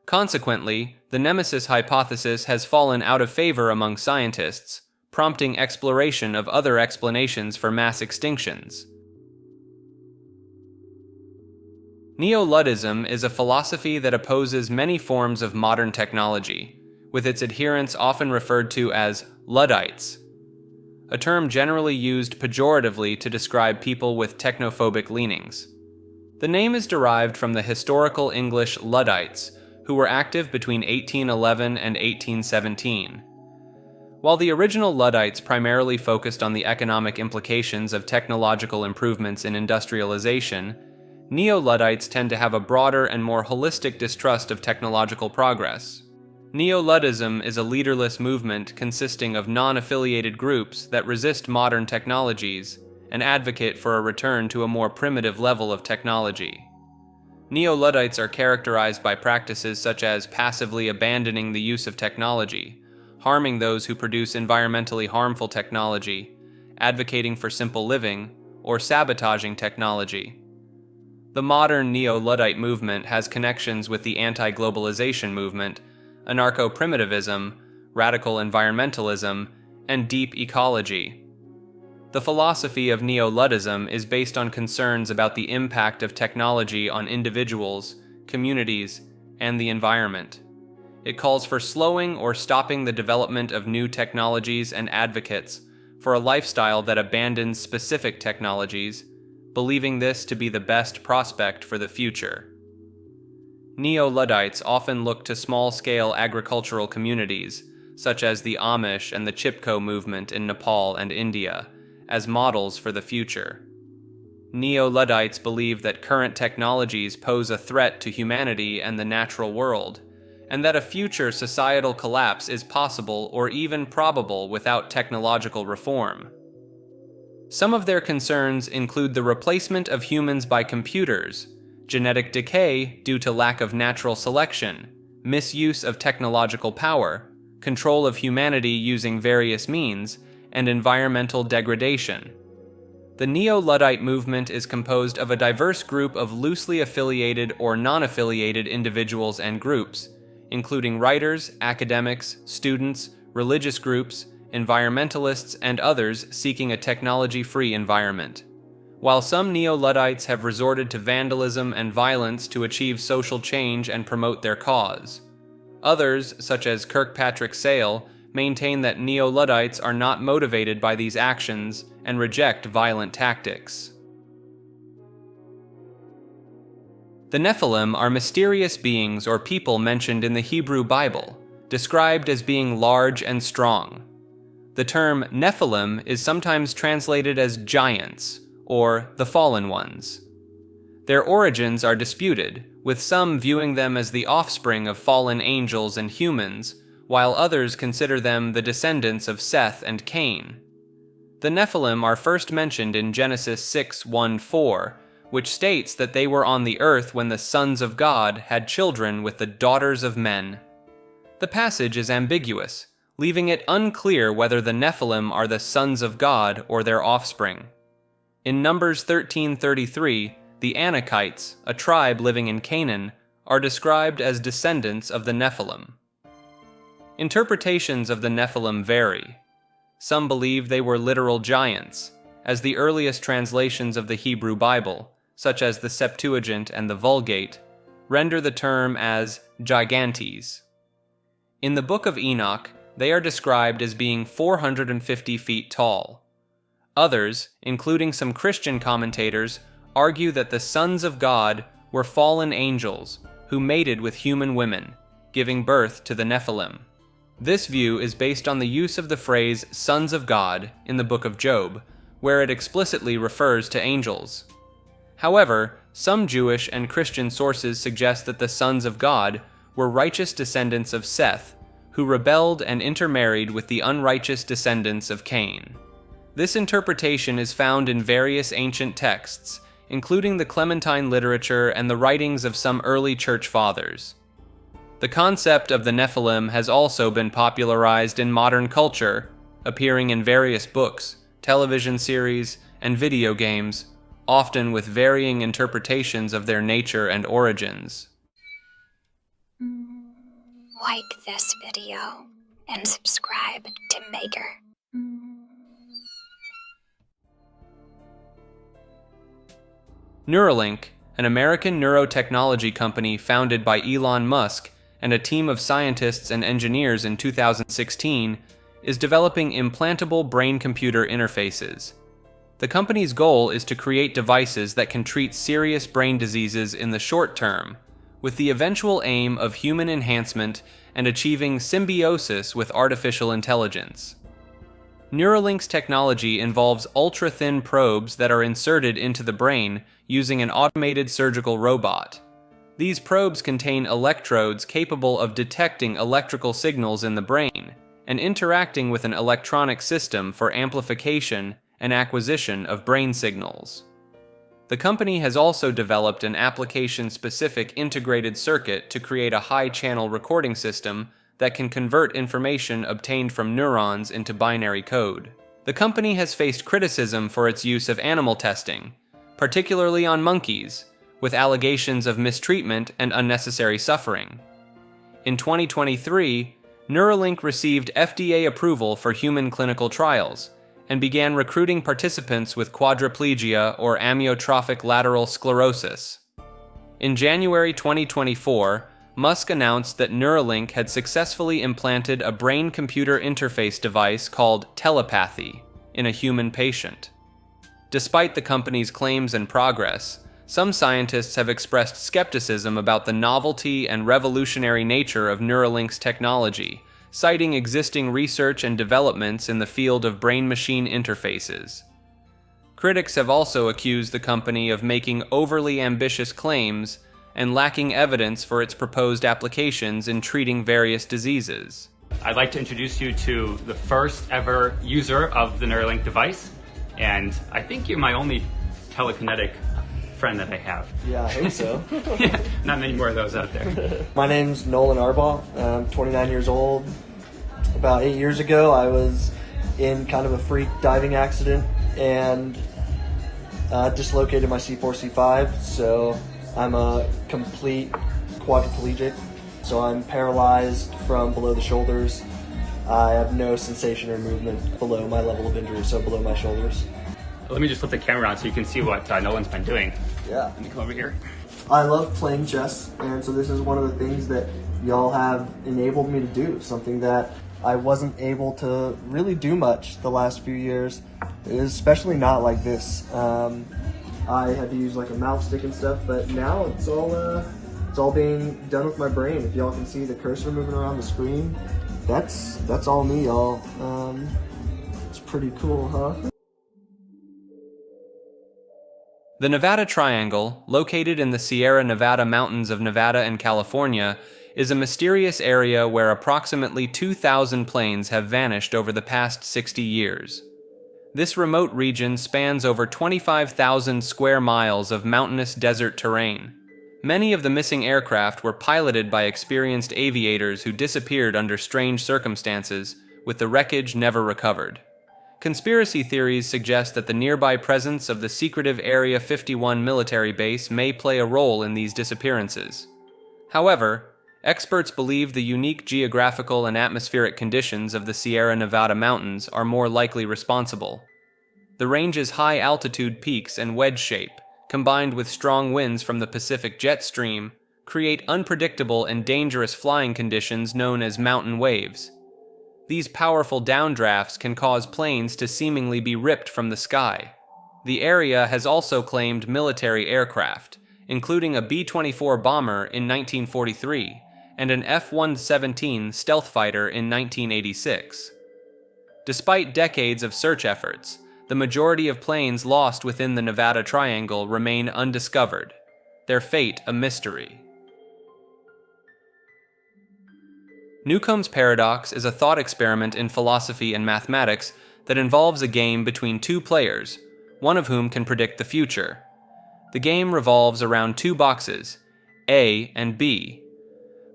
[SPEAKER 1] Consequently, the Nemesis hypothesis has fallen out of favor among scientists, prompting exploration of other explanations for mass extinctions. Neo-Luddism is a philosophy that opposes many forms of modern technology, with its adherents often referred to as Luddites, a term generally used pejoratively to describe people with technophobic leanings. The name is derived from the historical English Luddites, who were active between 1811 and 1817. While the original Luddites primarily focused on the economic implications of technological improvements in industrialization, Neo-Luddites tend to have a broader and more holistic distrust of technological progress. Neo-Luddism is a leaderless movement consisting of non-affiliated groups that resist modern technologies and advocate for a return to a more primitive level of technology. Neo-Luddites are characterized by practices such as passively abandoning the use of technology, harming those who produce environmentally harmful technology, advocating for simple living, or sabotaging technology. The modern Neo-Luddite movement has connections with the anti-globalization movement, anarcho-primitivism, radical environmentalism, and deep ecology. The philosophy of Neo-Luddism is based on concerns about the impact of technology on individuals, communities, and the environment. It calls for slowing or stopping the development of new technologies and advocates for a lifestyle that abandons specific technologies, believing this to be the best prospect for the future. Neo-Luddites often look to small-scale agricultural communities, such as the Amish and the Chipko movement in Nepal and India, as models for the future. Neo-Luddites believe that current technologies pose a threat to humanity and the natural world, and that a future societal collapse is possible or even probable without technological reform. Some of their concerns include the replacement of humans by computers, genetic decay due to lack of natural selection, misuse of technological power, control of humanity using various means, and environmental degradation. The Neo-Luddite movement is composed of a diverse group of loosely affiliated or non-affiliated individuals and groups, including writers, academics, students, religious groups, environmentalists, and others seeking a technology-free environment. While some neo-Luddites have resorted to vandalism and violence to achieve social change and promote their cause, others, such as Kirkpatrick Sale, maintain that neo-Luddites are not motivated by these actions and reject violent tactics. The Nephilim are mysterious beings or people mentioned in the Hebrew Bible, described as being large and strong. The term Nephilim is sometimes translated as giants, or the fallen ones. Their origins are disputed, with some viewing them as the offspring of fallen angels and humans, while others consider them the descendants of Seth and Cain. The Nephilim are first mentioned in Genesis 6:1-4, which states that they were on the earth when the sons of God had children with the daughters of men. The passage is ambiguous, leaving it unclear whether the Nephilim are the sons of God or their offspring. In Numbers 13:33, the Anakites, a tribe living in Canaan, are described as descendants of the Nephilim. Interpretations of the Nephilim vary. Some believe they were literal giants, as the earliest translations of the Hebrew Bible, such as the Septuagint and the Vulgate, render the term as gigantes. In the Book of Enoch, they are described as being 450 feet tall. Others, including some Christian commentators, argue that the sons of God were fallen angels who mated with human women, giving birth to the Nephilim. This view is based on the use of the phrase sons of God in the Book of Job, where it explicitly refers to angels. However, some Jewish and Christian sources suggest that the sons of God were righteous descendants of Seth, who rebelled and intermarried with the unrighteous descendants of Cain. This interpretation is found in various ancient texts, including the Clementine literature and the writings of some early church fathers. The concept of the Nephilim has also been popularized in modern culture, appearing in various books, television series, and video games, often with varying interpretations of their nature and origins.
[SPEAKER 4] Like this video and subscribe to Maker.
[SPEAKER 1] Neuralink, an American neurotechnology company founded by Elon Musk and a team of scientists and engineers in 2016, is developing implantable brain-computer interfaces. The company's goal is to create devices that can treat serious brain diseases in the short term, with the eventual aim of human enhancement and achieving symbiosis with artificial intelligence. Neuralink's technology involves ultra-thin probes that are inserted into the brain using an automated surgical robot. These probes contain electrodes capable of detecting electrical signals in the brain and interacting with an electronic system for amplification and acquisition of brain signals. The company has also developed an application-specific integrated circuit to create a high-channel recording system that can convert information obtained from neurons into binary code. The company has faced criticism for its use of animal testing, particularly on monkeys, with allegations of mistreatment and unnecessary suffering. In 2023, Neuralink received FDA approval for human clinical trials and began recruiting participants with quadriplegia or amyotrophic lateral sclerosis. In January 2024, Musk announced that Neuralink had successfully implanted a brain-computer interface device called telepathy in a human patient. Despite the company's claims and progress, some scientists have expressed skepticism about the novelty and revolutionary nature of Neuralink's technology, citing existing research and developments in the field of brain-machine interfaces. Critics have also accused the company of making overly ambitious claims and lacking evidence for its proposed applications in treating various diseases.
[SPEAKER 10] I'd like to introduce you to the first ever user of the Neuralink device, and I think you're my only telekinetic friend that I have.
[SPEAKER 11] Yeah, I hope so.
[SPEAKER 10] Yeah, not many more of those out there.
[SPEAKER 11] My name's Nolan Arbaugh. I'm 29 years old. About 8 years ago, I was in kind of a freak diving accident and dislocated my C4, C5, so I'm a complete quadriplegic. So I'm paralyzed from below the shoulders. I have no sensation or movement below my level of injury, so below my shoulders.
[SPEAKER 10] Let me just flip the camera on so you can see what Nolan's been doing.
[SPEAKER 11] Yeah.
[SPEAKER 10] Let me come over here.
[SPEAKER 11] I love playing chess, and so this is one of the things that y'all have enabled me to do, something that I wasn't able to really do much the last few years, especially not like this. I had to use like a mouse stick and stuff, but now it's all being done with my brain. If y'all can see the cursor moving around the screen, that's all me, y'all. It's pretty cool, huh?
[SPEAKER 1] The Nevada Triangle, located in the Sierra Nevada mountains of Nevada and California, is a mysterious area where approximately 2,000 planes have vanished over the past 60 years. This remote region spans over 25,000 square miles of mountainous desert terrain. Many of the missing aircraft were piloted by experienced aviators who disappeared under strange circumstances, with the wreckage never recovered. Conspiracy theories suggest that the nearby presence of the secretive Area 51 military base may play a role in these disappearances. However, experts believe the unique geographical and atmospheric conditions of the Sierra Nevada mountains are more likely responsible. The range's high-altitude peaks and wedge shape, combined with strong winds from the Pacific jet stream, create unpredictable and dangerous flying conditions known as mountain waves. These powerful downdrafts can cause planes to seemingly be ripped from the sky. The area has also claimed military aircraft, including a B-24 bomber in 1943 and an F-117 stealth fighter in 1986. Despite decades of search efforts, the majority of planes lost within the Nevada Triangle remain undiscovered, their fate a mystery. Newcomb's paradox is a thought experiment in philosophy and mathematics that involves a game between two players, one of whom can predict the future. The game revolves around two boxes, A and B.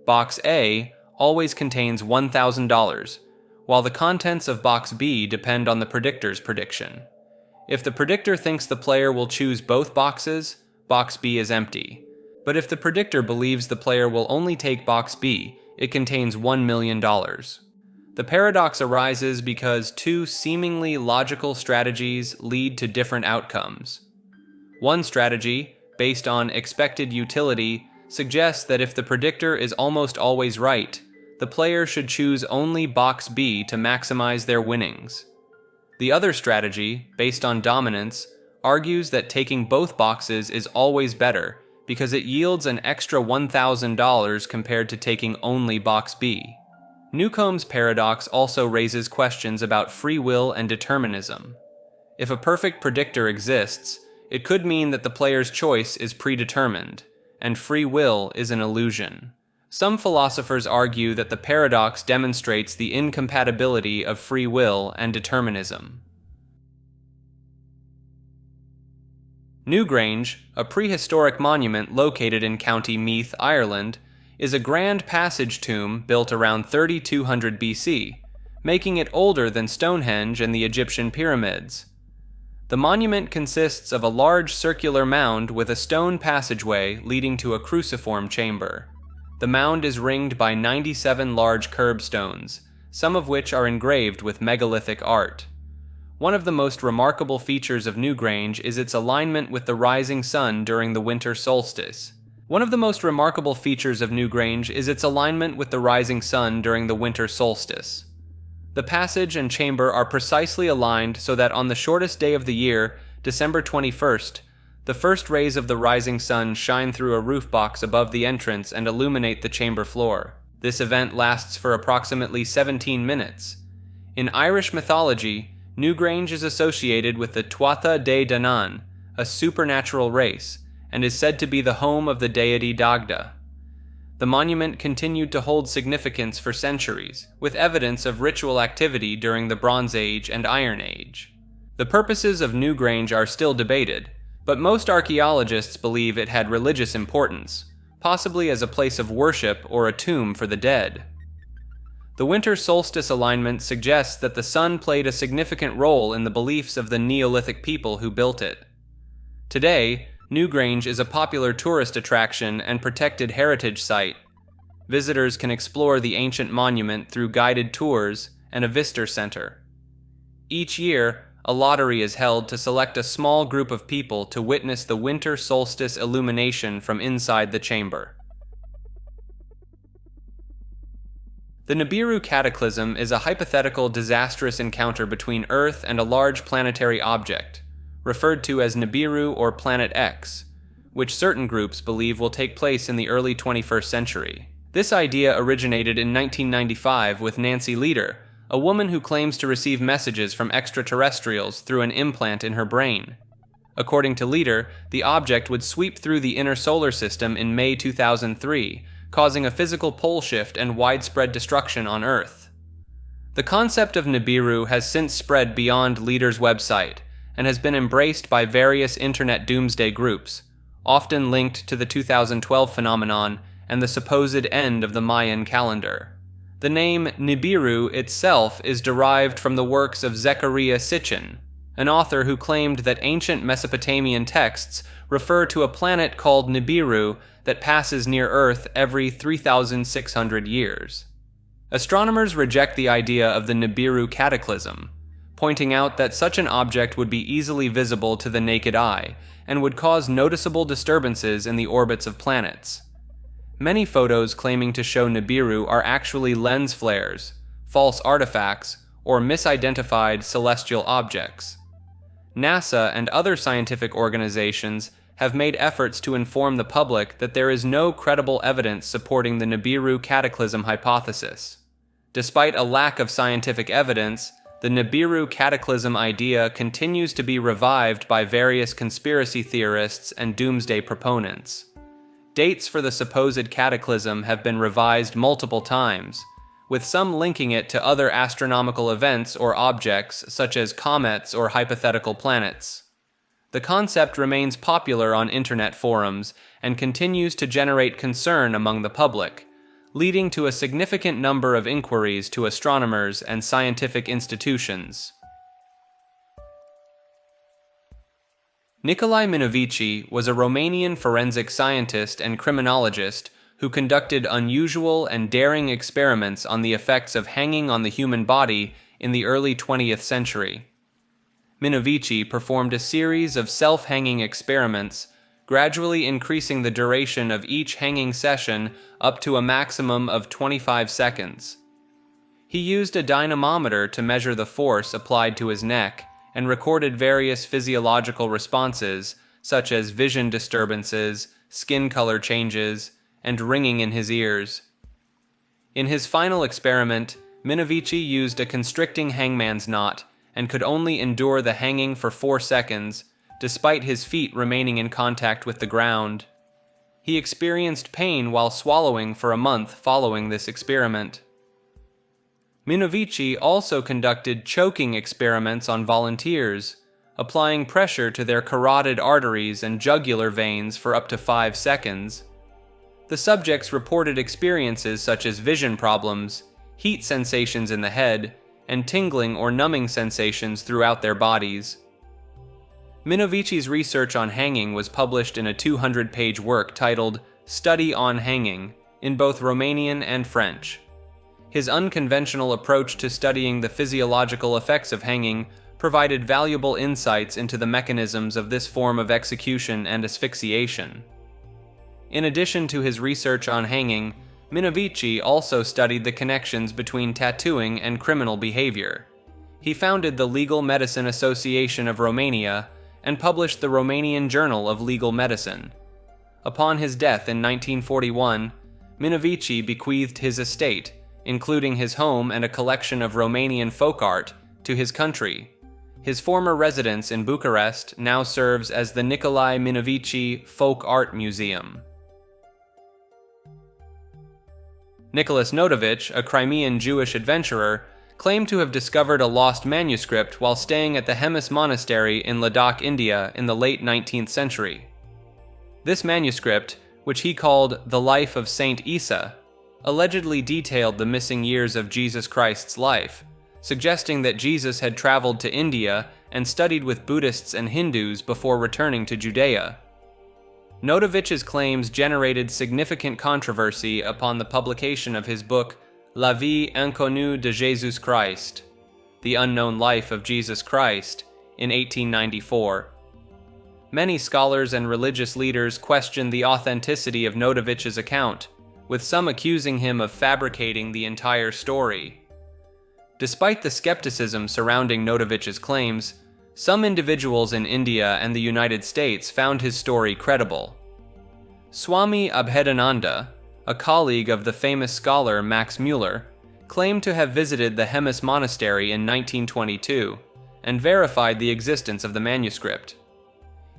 [SPEAKER 1] Box A always contains $1,000, while the contents of Box B depend on the predictor's prediction. If the predictor thinks the player will choose both boxes, Box B is empty. But if the predictor believes the player will only take Box B, it contains $1 million. The paradox arises because two seemingly logical strategies lead to different outcomes. One strategy, based on expected utility, suggests that if the predictor is almost always right, the player should choose only Box B to maximize their winnings. The other strategy, based on dominance, argues that taking both boxes is always better because it yields an extra $1,000 compared to taking only Box B. Newcomb's paradox also raises questions about free will and determinism. If a perfect predictor exists, it could mean that the player's choice is predetermined, and free will is an illusion. Some philosophers argue that the paradox demonstrates the incompatibility of free will and determinism. Newgrange, a prehistoric monument located in County Meath, Ireland, is a grand passage tomb built around 3200 BC, making it older than Stonehenge and the Egyptian pyramids. The monument consists of a large circular mound with a stone passageway leading to a cruciform chamber. The mound is ringed by 97 large curbstones, some of which are engraved with megalithic art. One of the most remarkable features of Newgrange is its alignment with the rising sun during the winter solstice. The passage and chamber are precisely aligned so that on the shortest day of the year, December 21st, the first rays of the rising sun shine through a roof box above the entrance and illuminate the chamber floor. This event lasts for approximately 17 minutes. In Irish mythology, Newgrange is associated with the Tuatha De Danann, a supernatural race, and is said to be the home of the deity Dagda. The monument continued to hold significance for centuries, with evidence of ritual activity during the Bronze Age and Iron Age. The purposes of Newgrange are still debated, but most archaeologists believe it had religious importance, possibly as a place of worship or a tomb for the dead. The winter solstice alignment suggests that the sun played a significant role in the beliefs of the Neolithic people who built it. Today, Newgrange is a popular tourist attraction and protected heritage site. Visitors can explore the ancient monument through guided tours and a visitor center. Each year, a lottery is held to select a small group of people to witness the winter solstice illumination from inside the chamber. The Nibiru cataclysm is a hypothetical disastrous encounter between Earth and a large planetary object, referred to as Nibiru or Planet X, which certain groups believe will take place in the early 21st century. This idea originated in 1995 with Nancy Lieder, a woman who claims to receive messages from extraterrestrials through an implant in her brain. According to Lieder, the object would sweep through the inner solar system in May 2003, causing a physical pole shift and widespread destruction on Earth. The concept of Nibiru has since spread beyond Lieder's website and has been embraced by various internet doomsday groups, often linked to the 2012 phenomenon and the supposed end of the Mayan calendar. The name Nibiru itself is derived from the works of Zecharia Sitchin, an author who claimed that ancient Mesopotamian texts refer to a planet called Nibiru that passes near Earth every 3,600 years. Astronomers reject the idea of the Nibiru cataclysm, pointing out that such an object would be easily visible to the naked eye and would cause noticeable disturbances in the orbits of planets. Many photos claiming to show Nibiru are actually lens flares, false artifacts, or misidentified celestial objects. NASA and other scientific organizations have made efforts to inform the public that there is no credible evidence supporting the Nibiru cataclysm hypothesis. Despite a lack of scientific evidence, the Nibiru cataclysm idea continues to be revived by various conspiracy theorists and doomsday proponents. Dates for the supposed cataclysm have been revised multiple times, with some linking it to other astronomical events or objects such as comets or hypothetical planets. The concept remains popular on internet forums and continues to generate concern among the public, leading to a significant number of inquiries to astronomers and scientific institutions. Nicolae Minovici was a Romanian forensic scientist and criminologist who conducted unusual and daring experiments on the effects of hanging on the human body in the early 20th century. Minovici performed a series of self-hanging experiments, gradually increasing the duration of each hanging session up to a maximum of 25 seconds. He used a dynamometer to measure the force applied to his neck and recorded various physiological responses, such as vision disturbances, skin color changes, and ringing in his ears. In his final experiment, Minovici used a constricting hangman's knot and could only endure the hanging for 4 seconds, despite his feet remaining in contact with the ground. He experienced pain while swallowing for a month following this experiment. Minovici also conducted choking experiments on volunteers, applying pressure to their carotid arteries and jugular veins for up to 5 seconds. The subjects reported experiences such as vision problems, heat sensations in the head, and tingling or numbing sensations throughout their bodies. Minovici's research on hanging was published in a 200-page work titled Study on Hanging in both Romanian and French. His unconventional approach to studying the physiological effects of hanging provided valuable insights into the mechanisms of this form of execution and asphyxiation. In addition to his research on hanging, Minovici also studied the connections between tattooing and criminal behavior. He founded the Legal Medicine Association of Romania and published the Romanian Journal of Legal Medicine. Upon his death in 1941, Minovici bequeathed his estate, including his home and a collection of Romanian folk art, to his country. His former residence in Bucharest now serves as the Nicolae Minovici Folk Art Museum. Nicholas Notovich, a Crimean Jewish adventurer, claimed to have discovered a lost manuscript while staying at the Hemis Monastery in Ladakh, India in the late 19th century. This manuscript, which he called The Life of Saint Isa, allegedly detailed the missing years of Jesus Christ's life, suggesting that Jesus had traveled to India and studied with Buddhists and Hindus before returning to Judea. Notovich's claims generated significant controversy upon the publication of his book, La vie inconnue de Jésus Christ, The Unknown Life of Jesus Christ, in 1894. Many scholars and religious leaders question the authenticity of Notovich's account, with some accusing him of fabricating the entire story. Despite the skepticism surrounding Notovich's claims, some individuals in India and the United States found his story credible. Swami Abhedananda, a colleague of the famous scholar Max Mueller, claimed to have visited the Hemis monastery in 1922 and verified the existence of the manuscript.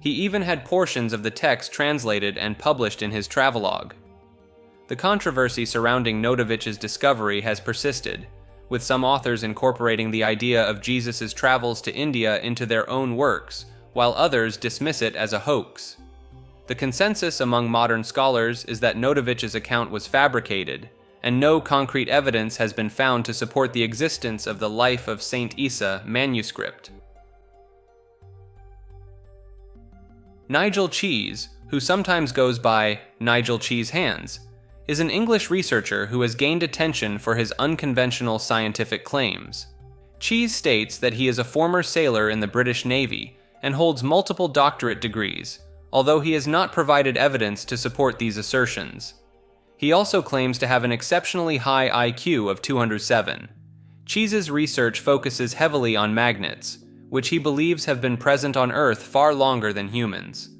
[SPEAKER 1] He even had portions of the text translated and published in his travelogue. The controversy surrounding Notovich's discovery has persisted, with some authors incorporating the idea of Jesus' travels to India into their own works, while others dismiss it as a hoax. The consensus among modern scholars is that Notovich's account was fabricated, and no concrete evidence has been found to support the existence of the Life of Saint Isa manuscript. Nigel Cheese, who sometimes goes by Nigel Cheese Hands, is an English researcher who has gained attention for his unconventional scientific claims. Cheese states that he is a former sailor in the British Navy and holds multiple doctorate degrees, although he has not provided evidence to support these assertions. He also claims to have an exceptionally high IQ of 207. Cheese's research focuses heavily on magnets, which he believes have been present on Earth far longer than humans.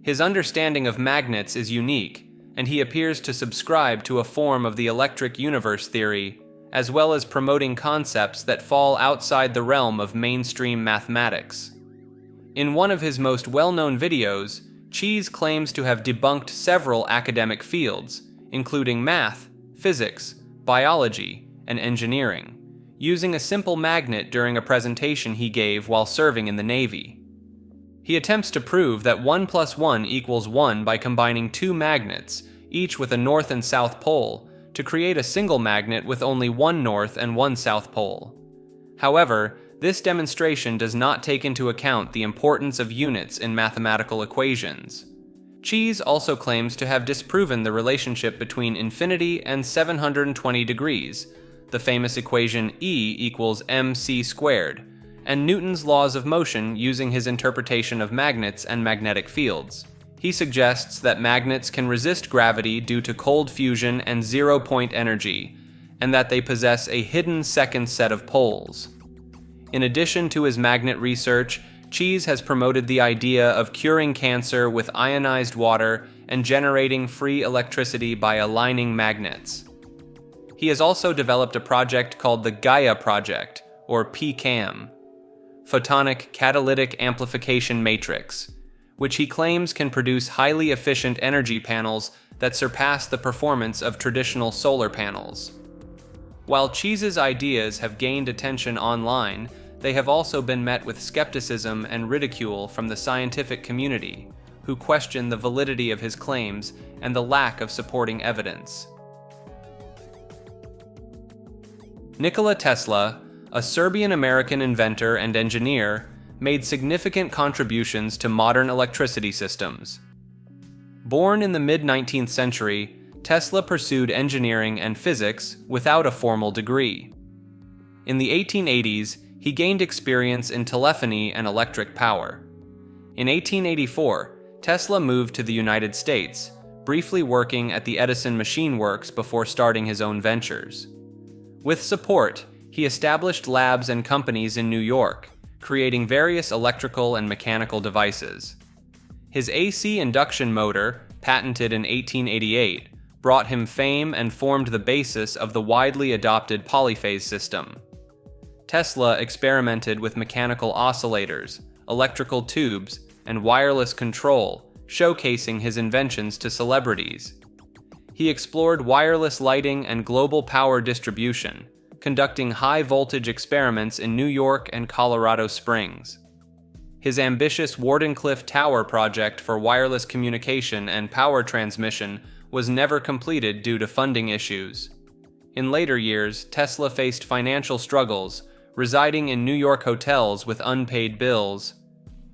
[SPEAKER 1] His understanding of magnets is unique, and he appears to subscribe to a form of the electric universe theory, as well as promoting concepts that fall outside the realm of mainstream mathematics. In one of his most well-known videos, Cheese claims to have debunked several academic fields, including math, physics, biology, and engineering, using a simple magnet during a presentation he gave while serving in the Navy. He attempts to prove that 1 + 1 = 1 by combining two magnets, each with a north and south pole, to create a single magnet with only one north and one south pole. However, this demonstration does not take into account the importance of units in mathematical equations. Cheese also claims to have disproven the relationship between infinity and 720 degrees, the famous equation E = mc², and Newton's laws of motion using his interpretation of magnets and magnetic fields. He suggests that magnets can resist gravity due to cold fusion and zero-point energy, and that they possess a hidden second set of poles. In addition to his magnet research, Cheese has promoted the idea of curing cancer with ionized water and generating free electricity by aligning magnets. He has also developed a project called the Gaia Project, or PCAM, Photonic Catalytic Amplification Matrix, which he claims can produce highly efficient energy panels that surpass the performance of traditional solar panels. While Cheese's ideas have gained attention online, they have also been met with skepticism and ridicule from the scientific community, who question the validity of his claims and the lack of supporting evidence. Nikola Tesla, a Serbian-American inventor and engineer, made significant contributions to modern electricity systems. Born in the mid-19th century, Tesla pursued engineering and physics without a formal degree. In the 1880s, he gained experience in telephony and electric power. In 1884, Tesla moved to the United States, briefly working at the Edison Machine Works before starting his own ventures. With support, he established labs and companies in New York, creating various electrical and mechanical devices. His AC induction motor, patented in 1888, brought him fame and formed the basis of the widely adopted polyphase system. Tesla experimented with mechanical oscillators, electrical tubes, and wireless control, showcasing his inventions to celebrities. He explored wireless lighting and global power distribution, conducting high-voltage experiments in New York and Colorado Springs. His ambitious Wardenclyffe Tower project for wireless communication and power transmission was never completed due to funding issues. In later years, Tesla faced financial struggles, residing in New York hotels with unpaid bills.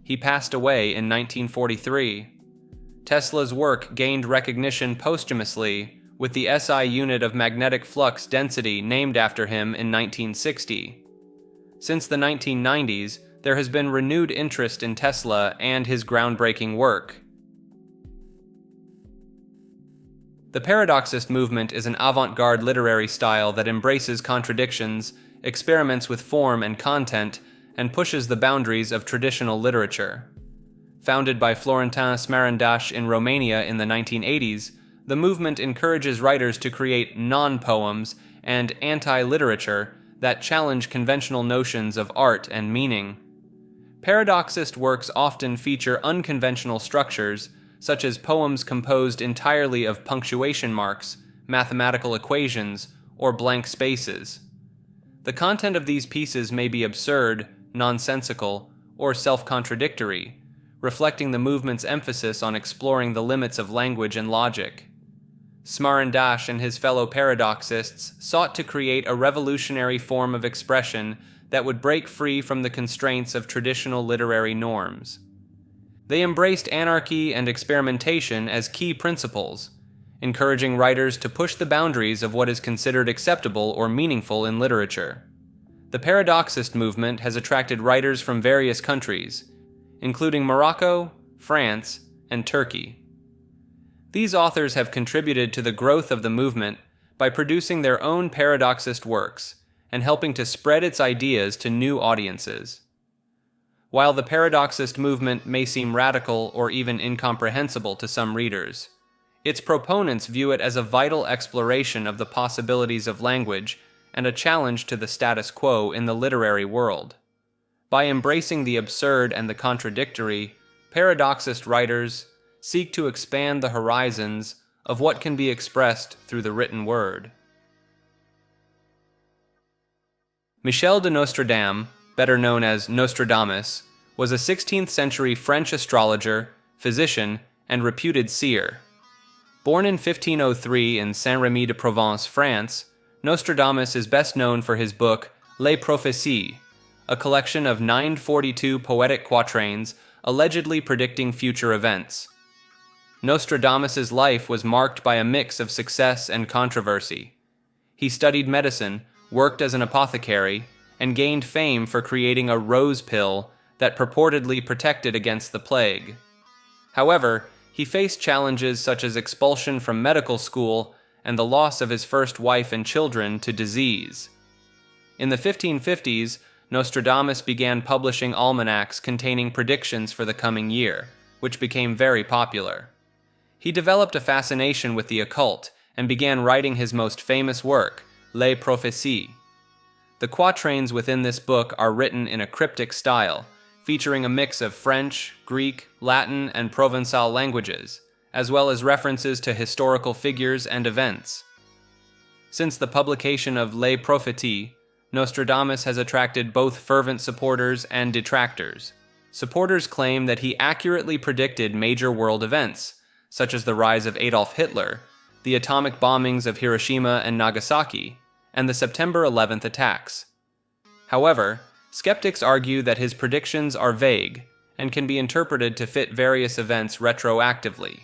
[SPEAKER 1] He passed away in 1943. Tesla's work gained recognition posthumously with the SI unit of magnetic flux density named after him in 1960. Since the 1990s, there has been renewed interest in Tesla and his groundbreaking work. The paradoxist movement is an avant-garde literary style that embraces contradictions, experiments with form and content, and pushes the boundaries of traditional literature. Founded by Florentin Smarandaș in Romania in the 1980s, the movement encourages writers to create non-poems and anti-literature that challenge conventional notions of art and meaning. Paradoxist works often feature unconventional structures, such as poems composed entirely of punctuation marks, mathematical equations, or blank spaces. The content of these pieces may be absurd, nonsensical, or self-contradictory, reflecting the movement's emphasis on exploring the limits of language and logic. Smarandaș and his fellow paradoxists sought to create a revolutionary form of expression that would break free from the constraints of traditional literary norms. They embraced anarchy and experimentation as key principles, encouraging writers to push the boundaries of what is considered acceptable or meaningful in literature. The paradoxist movement has attracted writers from various countries, including Morocco, France, and Turkey. These authors have contributed to the growth of the movement by producing their own paradoxist works and helping to spread its ideas to new audiences. While the paradoxist movement may seem radical or even incomprehensible to some readers, its proponents view it as a vital exploration of the possibilities of language and a challenge to the status quo in the literary world. By embracing the absurd and the contradictory, paradoxist writers seek to expand the horizons of what can be expressed through the written word. Michel de Nostradam, better known as Nostradamus, was a 16th century French astrologer, physician, and reputed seer. Born in 1503 in Saint-Rémy de Provence, France, Nostradamus is best known for his book Les Prophéties, a collection of 942 poetic quatrains allegedly predicting future events. Nostradamus's life was marked by a mix of success and controversy. He studied medicine, worked as an apothecary, and gained fame for creating a rose pill that purportedly protected against the plague. However, he faced challenges such as expulsion from medical school and the loss of his first wife and children to disease. In the 1550s, Nostradamus began publishing almanacs containing predictions for the coming year, which became very popular. He developed a fascination with the occult and began writing his most famous work, Les Prophéties. The quatrains within this book are written in a cryptic style, featuring a mix of French, Greek, Latin, and Provençal languages, as well as references to historical figures and events. Since the publication of Les Prophéties, Nostradamus has attracted both fervent supporters and detractors. Supporters claim that he accurately predicted major world events, such as the rise of Adolf Hitler, the atomic bombings of Hiroshima and Nagasaki, and the September 11th attacks. However, skeptics argue that his predictions are vague and can be interpreted to fit various events retroactively.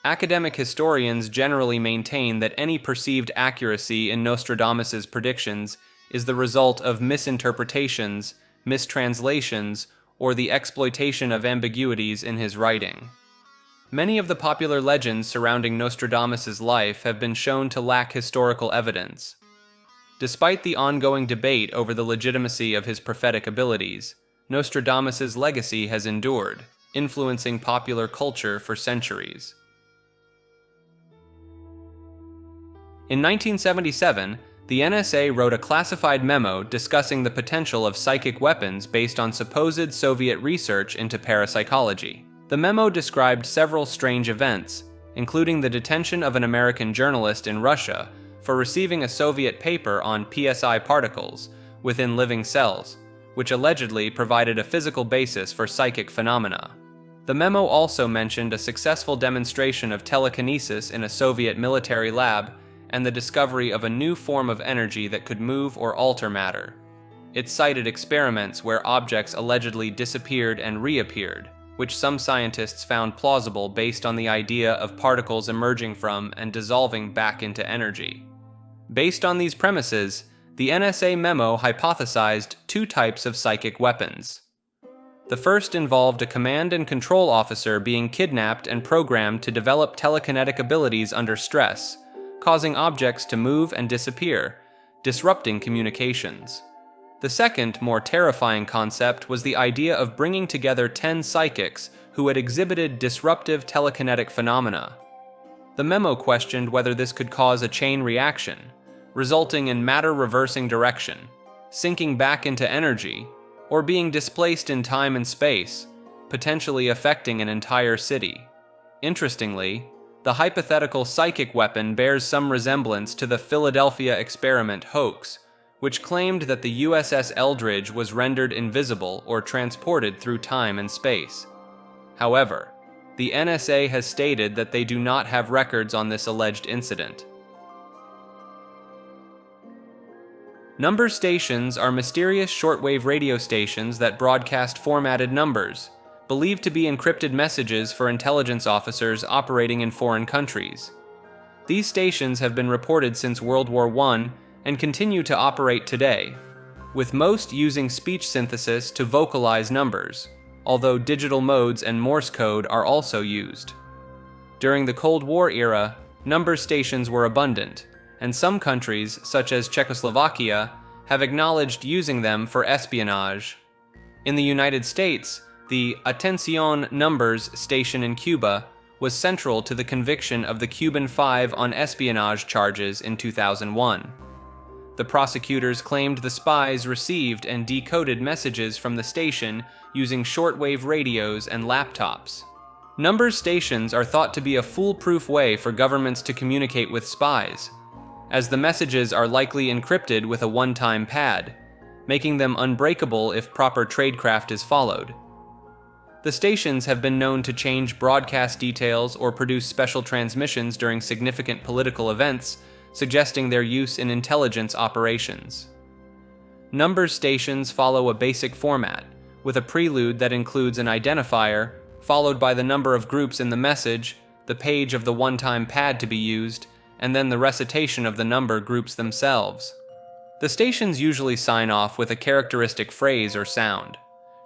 [SPEAKER 1] Academic historians generally maintain that any perceived accuracy in Nostradamus's predictions is the result of misinterpretations, mistranslations, or the exploitation of ambiguities in his writing. Many of the popular legends surrounding Nostradamus's life have been shown to lack historical evidence. Despite the ongoing debate over the legitimacy of his prophetic abilities, Nostradamus's legacy has endured, influencing popular culture for centuries. In 1977, the NSA wrote a classified memo discussing the potential of psychic weapons based on supposed Soviet research into parapsychology. The memo described several strange events, including the detention of an American journalist in Russia for receiving a Soviet paper on psi particles within living cells, which allegedly provided a physical basis for psychic phenomena. The memo also mentioned a successful demonstration of telekinesis in a Soviet military lab and the discovery of a new form of energy that could move or alter matter. It cited experiments where objects allegedly disappeared and reappeared, which some scientists found plausible based on the idea of particles emerging from and dissolving back into energy. Based on these premises, the NSA memo hypothesized two types of psychic weapons. The first involved a command and control officer being kidnapped and programmed to develop telekinetic abilities under stress, causing objects to move and disappear, disrupting communications. The second, more terrifying concept was the idea of bringing together 10 psychics who had exhibited disruptive telekinetic phenomena. The memo questioned whether this could cause a chain reaction, resulting in matter reversing direction, sinking back into energy, or being displaced in time and space, potentially affecting an entire city. Interestingly, the hypothetical psychic weapon bears some resemblance to the Philadelphia experiment hoax, which claimed that the USS Eldridge was rendered invisible or transported through time and space. However, the NSA has stated that they do not have records on this alleged incident. Number stations are mysterious shortwave radio stations that broadcast formatted numbers, believed to be encrypted messages for intelligence officers operating in foreign countries. These stations have been reported since World War I and continue to operate today, with most using speech synthesis to vocalize numbers, although digital modes and Morse code are also used. During the Cold War era, number stations were abundant, and some countries, such as Czechoslovakia, have acknowledged using them for espionage. In the United States, the Atención Numbers station in Cuba was central to the conviction of the Cuban Five on espionage charges in 2001. The prosecutors claimed the spies received and decoded messages from the station using shortwave radios and laptops. Number stations are thought to be a foolproof way for governments to communicate with spies, as the messages are likely encrypted with a one-time pad, making them unbreakable if proper tradecraft is followed. The stations have been known to change broadcast details or produce special transmissions during significant political events, suggesting their use in intelligence operations. Number stations follow a basic format, with a prelude that includes an identifier, followed by the number of groups in the message, the page of the one-time pad to be used, and then the recitation of the number groups themselves. The stations usually sign off with a characteristic phrase or sound.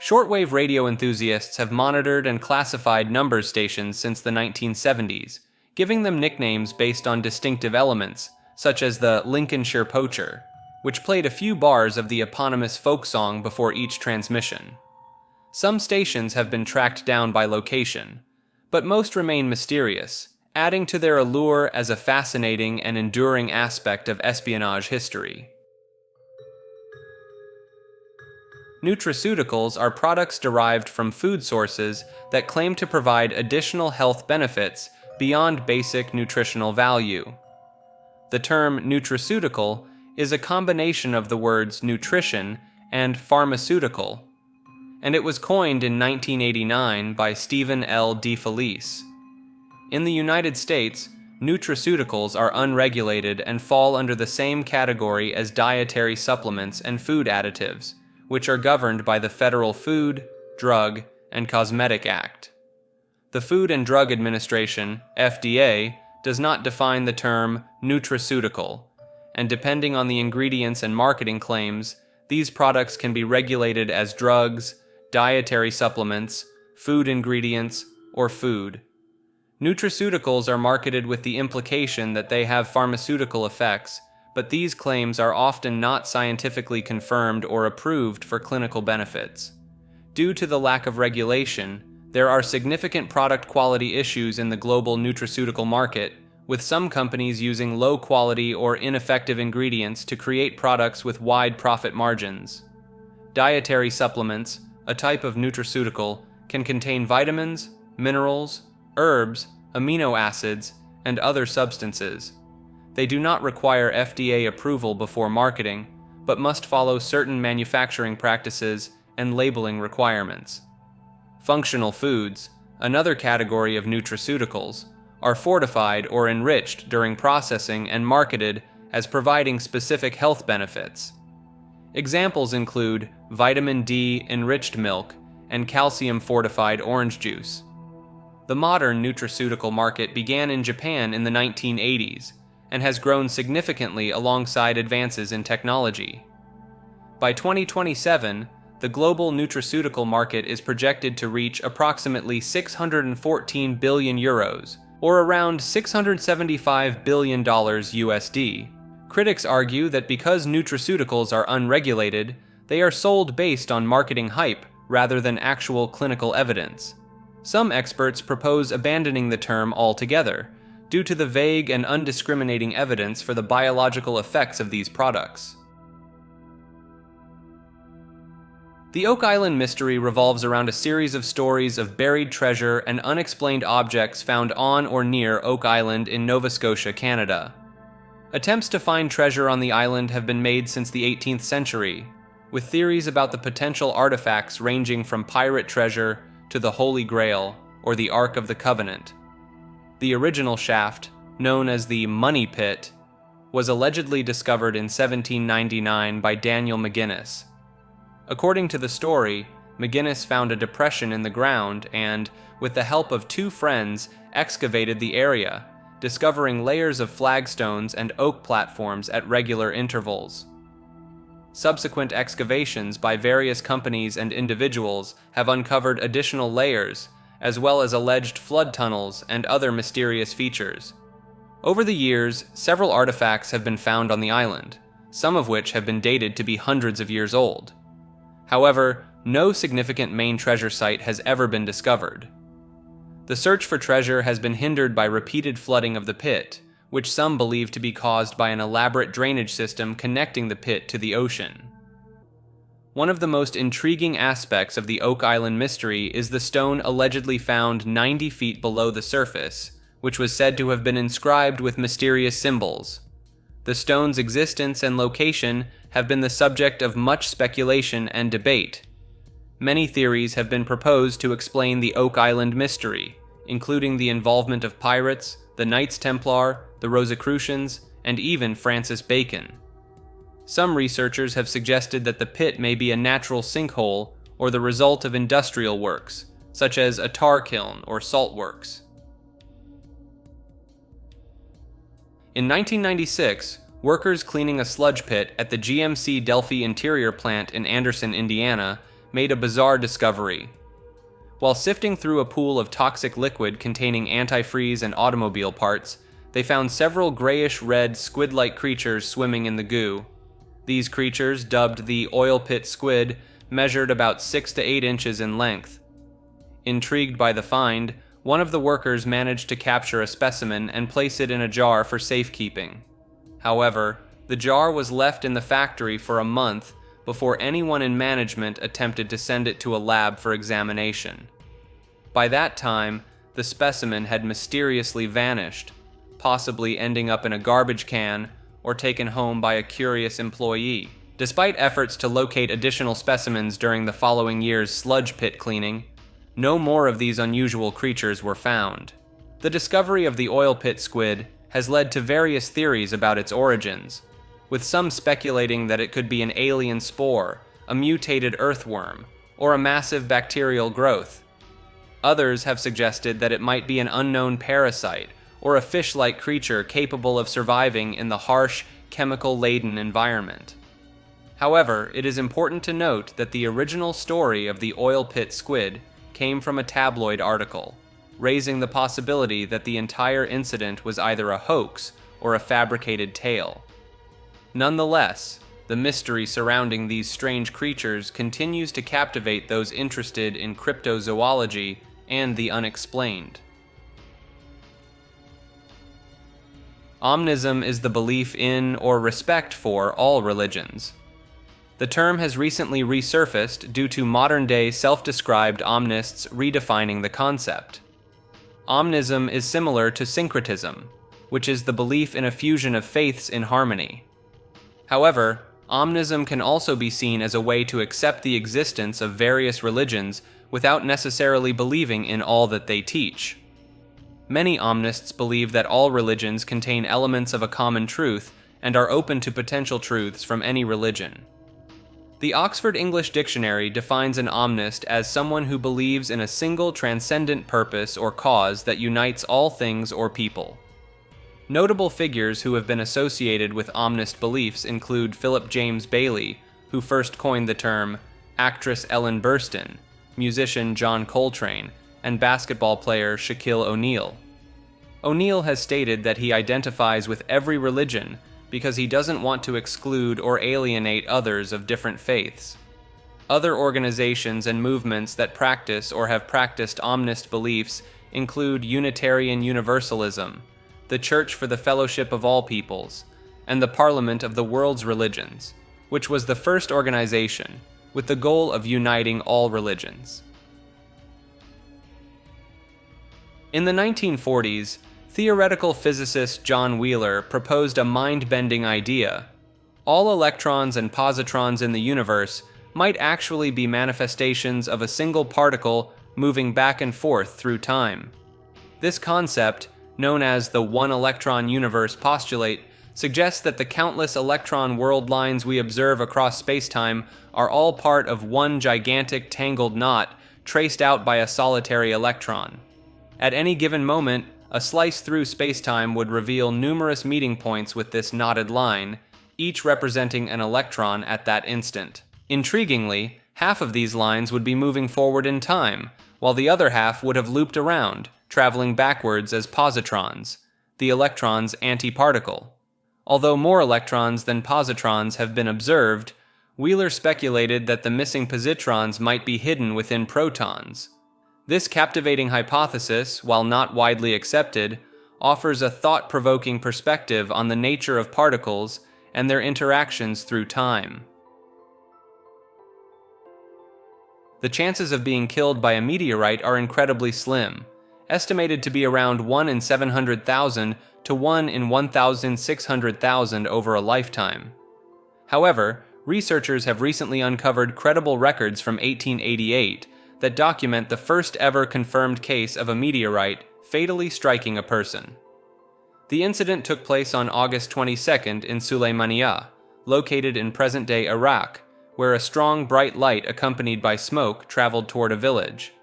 [SPEAKER 1] Shortwave radio enthusiasts have monitored and classified number stations since the 1970s, giving them nicknames based on distinctive elements, such as the Lincolnshire Poacher, which played a few bars of the eponymous folk song before each transmission. Some stations have been tracked down by location, but most remain mysterious, adding to their allure as a fascinating and enduring aspect of espionage history. Nutraceuticals are products derived from food sources that claim to provide additional health benefits beyond basic nutritional value. The term nutraceutical is a combination of the words nutrition and pharmaceutical, and it was coined in 1989 by Stephen L. DeFelice. In the United States, nutraceuticals are unregulated and fall under the same category as dietary supplements and food additives, which are governed by the Federal Food, Drug, and Cosmetic Act. The Food and Drug Administration, FDA, does not define the term nutraceutical, and depending on the ingredients and marketing claims, these products can be regulated as drugs, dietary supplements, food ingredients, or food. Nutraceuticals are marketed with the implication that they have pharmaceutical effects, but these claims are often not scientifically confirmed or approved for clinical benefits. Due to the lack of regulation, there are significant product quality issues in the global nutraceutical market, with some companies using low-quality or ineffective ingredients to create products with wide profit margins. Dietary supplements, a type of nutraceutical, can contain vitamins, minerals, herbs, amino acids, and other substances. They do not require FDA approval before marketing, but must follow certain manufacturing practices and labeling requirements. Functional foods, another category of nutraceuticals, are fortified or enriched during processing and marketed as providing specific health benefits. Examples include vitamin D enriched milk and calcium-fortified orange juice. The modern nutraceutical market began in Japan in the 1980s and has grown significantly alongside advances in technology. By 2027, the global nutraceutical market is projected to reach approximately 614 billion euros, or around $675 billion USD. Critics argue that because nutraceuticals are unregulated, they are sold based on marketing hype rather than actual clinical evidence. Some experts propose abandoning the term altogether, due to the vague and undiscriminating evidence for the biological effects of these products. The Oak Island mystery revolves around a series of stories of buried treasure and unexplained objects found on or near Oak Island in Nova Scotia, Canada. Attempts to find treasure on the island have been made since the 18th century, with theories about the potential artifacts ranging from pirate treasure to the Holy Grail or the Ark of the Covenant. The original shaft, known as the Money Pit, was allegedly discovered in 1799 by Daniel McGinnis. According to the story, McGinnis found a depression in the ground and, with the help of two friends, excavated the area, discovering layers of flagstones and oak platforms at regular intervals. Subsequent excavations by various companies and individuals have uncovered additional layers, as well as alleged flood tunnels and other mysterious features. Over the years, several artifacts have been found on the island, some of which have been dated to be hundreds of years old. However, no significant main treasure site has ever been discovered. The search for treasure has been hindered by repeated flooding of the pit, which some believe to be caused by an elaborate drainage system connecting the pit to the ocean. One of the most intriguing aspects of the Oak Island mystery is the stone allegedly found 90 feet below the surface, which was said to have been inscribed with mysterious symbols. The stone's existence and location have been the subject of much speculation and debate. Many theories have been proposed to explain the Oak Island mystery, including the involvement of pirates, the Knights Templar, the Rosicrucians, and even Francis Bacon. Some researchers have suggested that the pit may be a natural sinkhole or the result of industrial works, such as a tar kiln or salt works. In 1996, workers cleaning a sludge pit at the GMC Delphi Interior plant in Anderson, Indiana, made a bizarre discovery. While sifting through a pool of toxic liquid containing antifreeze and automobile parts, they found several grayish-red squid-like creatures swimming in the goo. These creatures, dubbed the oil pit squid, measured about 6 to 8 inches in length. Intrigued by the find, one of the workers managed to capture a specimen and place it in a jar for safekeeping. However, the jar was left in the factory for a month before anyone in management attempted to send it to a lab for examination. By that time, the specimen had mysteriously vanished, possibly ending up in a garbage can or taken home by a curious employee. Despite efforts to locate additional specimens during the following year's sludge pit cleaning, no more of these unusual creatures were found. The discovery of the oil pit squid has led to various theories about its origins, with some speculating that it could be an alien spore, a mutated earthworm, or a massive bacterial growth. Others have suggested that it might be an unknown parasite or a fish-like creature capable of surviving in the harsh, chemical-laden environment. However, it is important to note that the original story of the oil pit squid came from a tabloid article, raising the possibility that the entire incident was either a hoax or a fabricated tale. Nonetheless, the mystery surrounding these strange creatures continues to captivate those interested in cryptozoology and the unexplained. Omnism is the belief in or respect for all religions. The term has recently resurfaced due to modern-day self-described omnists redefining the concept. Omnism is similar to syncretism, which is the belief in a fusion of faiths in harmony. However, omnism can also be seen as a way to accept the existence of various religions without necessarily believing in all that they teach. Many omnists believe that all religions contain elements of a common truth and are open to potential truths from any religion. The Oxford English Dictionary defines an omnist as someone who believes in a single transcendent purpose or cause that unites all things or people. Notable figures who have been associated with omnist beliefs include Philip James Bailey, who first coined the term, actress Ellen Burstyn, musician John Coltrane, and basketball player Shaquille O'Neal. O'Neal has stated that he identifies with every religion because he doesn't want to exclude or alienate others of different faiths. Other organizations and movements that practice or have practiced omnist beliefs include Unitarian Universalism, the Church for the Fellowship of All Peoples, and the Parliament of the World's Religions, which was the first organization with the goal of uniting all religions. In the 1940s, theoretical physicist John Wheeler proposed a mind-bending idea. All electrons and positrons in the universe might actually be manifestations of a single particle moving back and forth through time. This concept, known as the one-electron universe postulate, suggests that the countless electron world lines we observe across spacetime are all part of one gigantic tangled knot traced out by a solitary electron. At any given moment, a slice through spacetime would reveal numerous meeting points with this knotted line, each representing an electron at that instant. Intriguingly, half of these lines would be moving forward in time, while the other half would have looped around, traveling backwards as positrons, the electron's antiparticle. Although more electrons than positrons have been observed, Wheeler speculated that the missing positrons might be hidden within protons. This captivating hypothesis, while not widely accepted, offers a thought-provoking perspective on the nature of particles and their interactions through time. The chances of being killed by a meteorite are incredibly slim, estimated to be around 1 in 700,000 to 1 in 1,600,000 over a lifetime. However, researchers have recently uncovered credible records from 1888 that document the first ever confirmed case of a meteorite fatally striking a person. The incident took place on August 22nd in Sulaymaniyah, located in present-day Iraq, where a strong bright light accompanied by smoke traveled toward a village.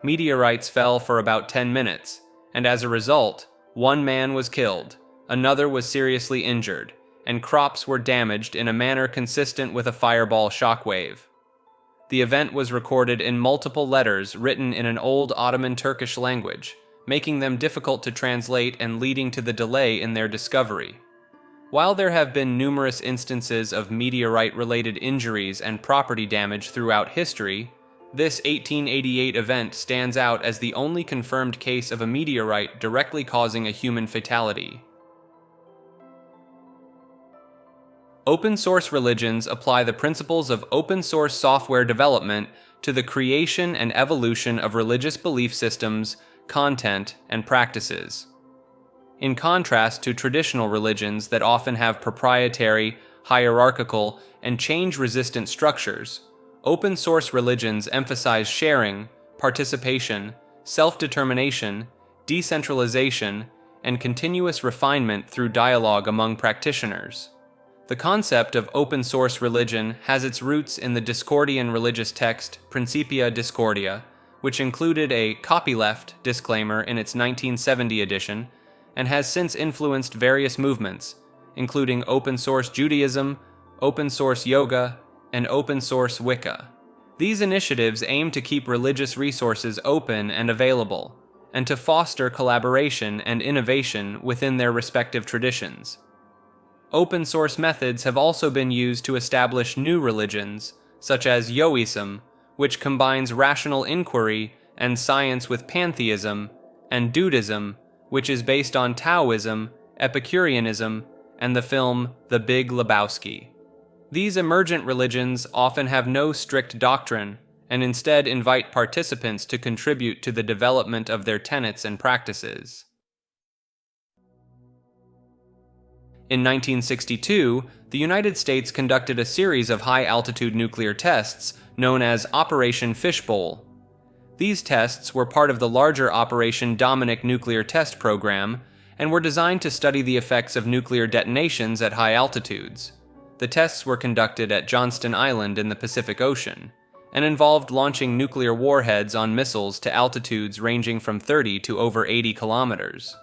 [SPEAKER 1] Meteorites fell for about 10 minutes, and as a result, one man was killed, another was seriously injured, and crops were damaged in a manner consistent with a fireball shockwave. The event was recorded in multiple letters written in an old Ottoman Turkish language, making them difficult to translate and leading to the delay in their discovery. While there have been numerous instances of meteorite-related injuries and property damage throughout history, this 1888 event stands out as the only confirmed case of a meteorite directly causing a human fatality. Open-source religions apply the principles of open-source software development to the creation and evolution of religious belief systems, content, and practices. In contrast to traditional religions that often have proprietary, hierarchical, and change-resistant structures, open-source religions emphasize sharing, participation, self-determination, decentralization, and continuous refinement through dialogue among practitioners. The concept of open-source religion has its roots in the Discordian religious text Principia Discordia, which included a copyleft disclaimer in its 1970 edition, and has since influenced various movements, including open-source Judaism, open-source yoga, and open-source Wicca. These initiatives aim to keep religious resources open and available, and to foster collaboration and innovation within their respective traditions. Open-source methods have also been used to establish new religions, such as Yoism, which combines rational inquiry and science with pantheism, and Dudism, which is based on Taoism, Epicureanism, and the film The Big Lebowski. These emergent religions often have no strict doctrine, and instead invite participants to contribute to the development of their tenets and practices. In 1962, the United States conducted a series of high-altitude nuclear tests known as Operation Fishbowl. These tests were part of the larger Operation Dominic nuclear test program and were designed to study the effects of nuclear detonations at high altitudes. The tests were conducted at Johnston Island in the Pacific Ocean, and involved launching nuclear warheads on missiles to altitudes ranging from 30 to over 80 kilometers.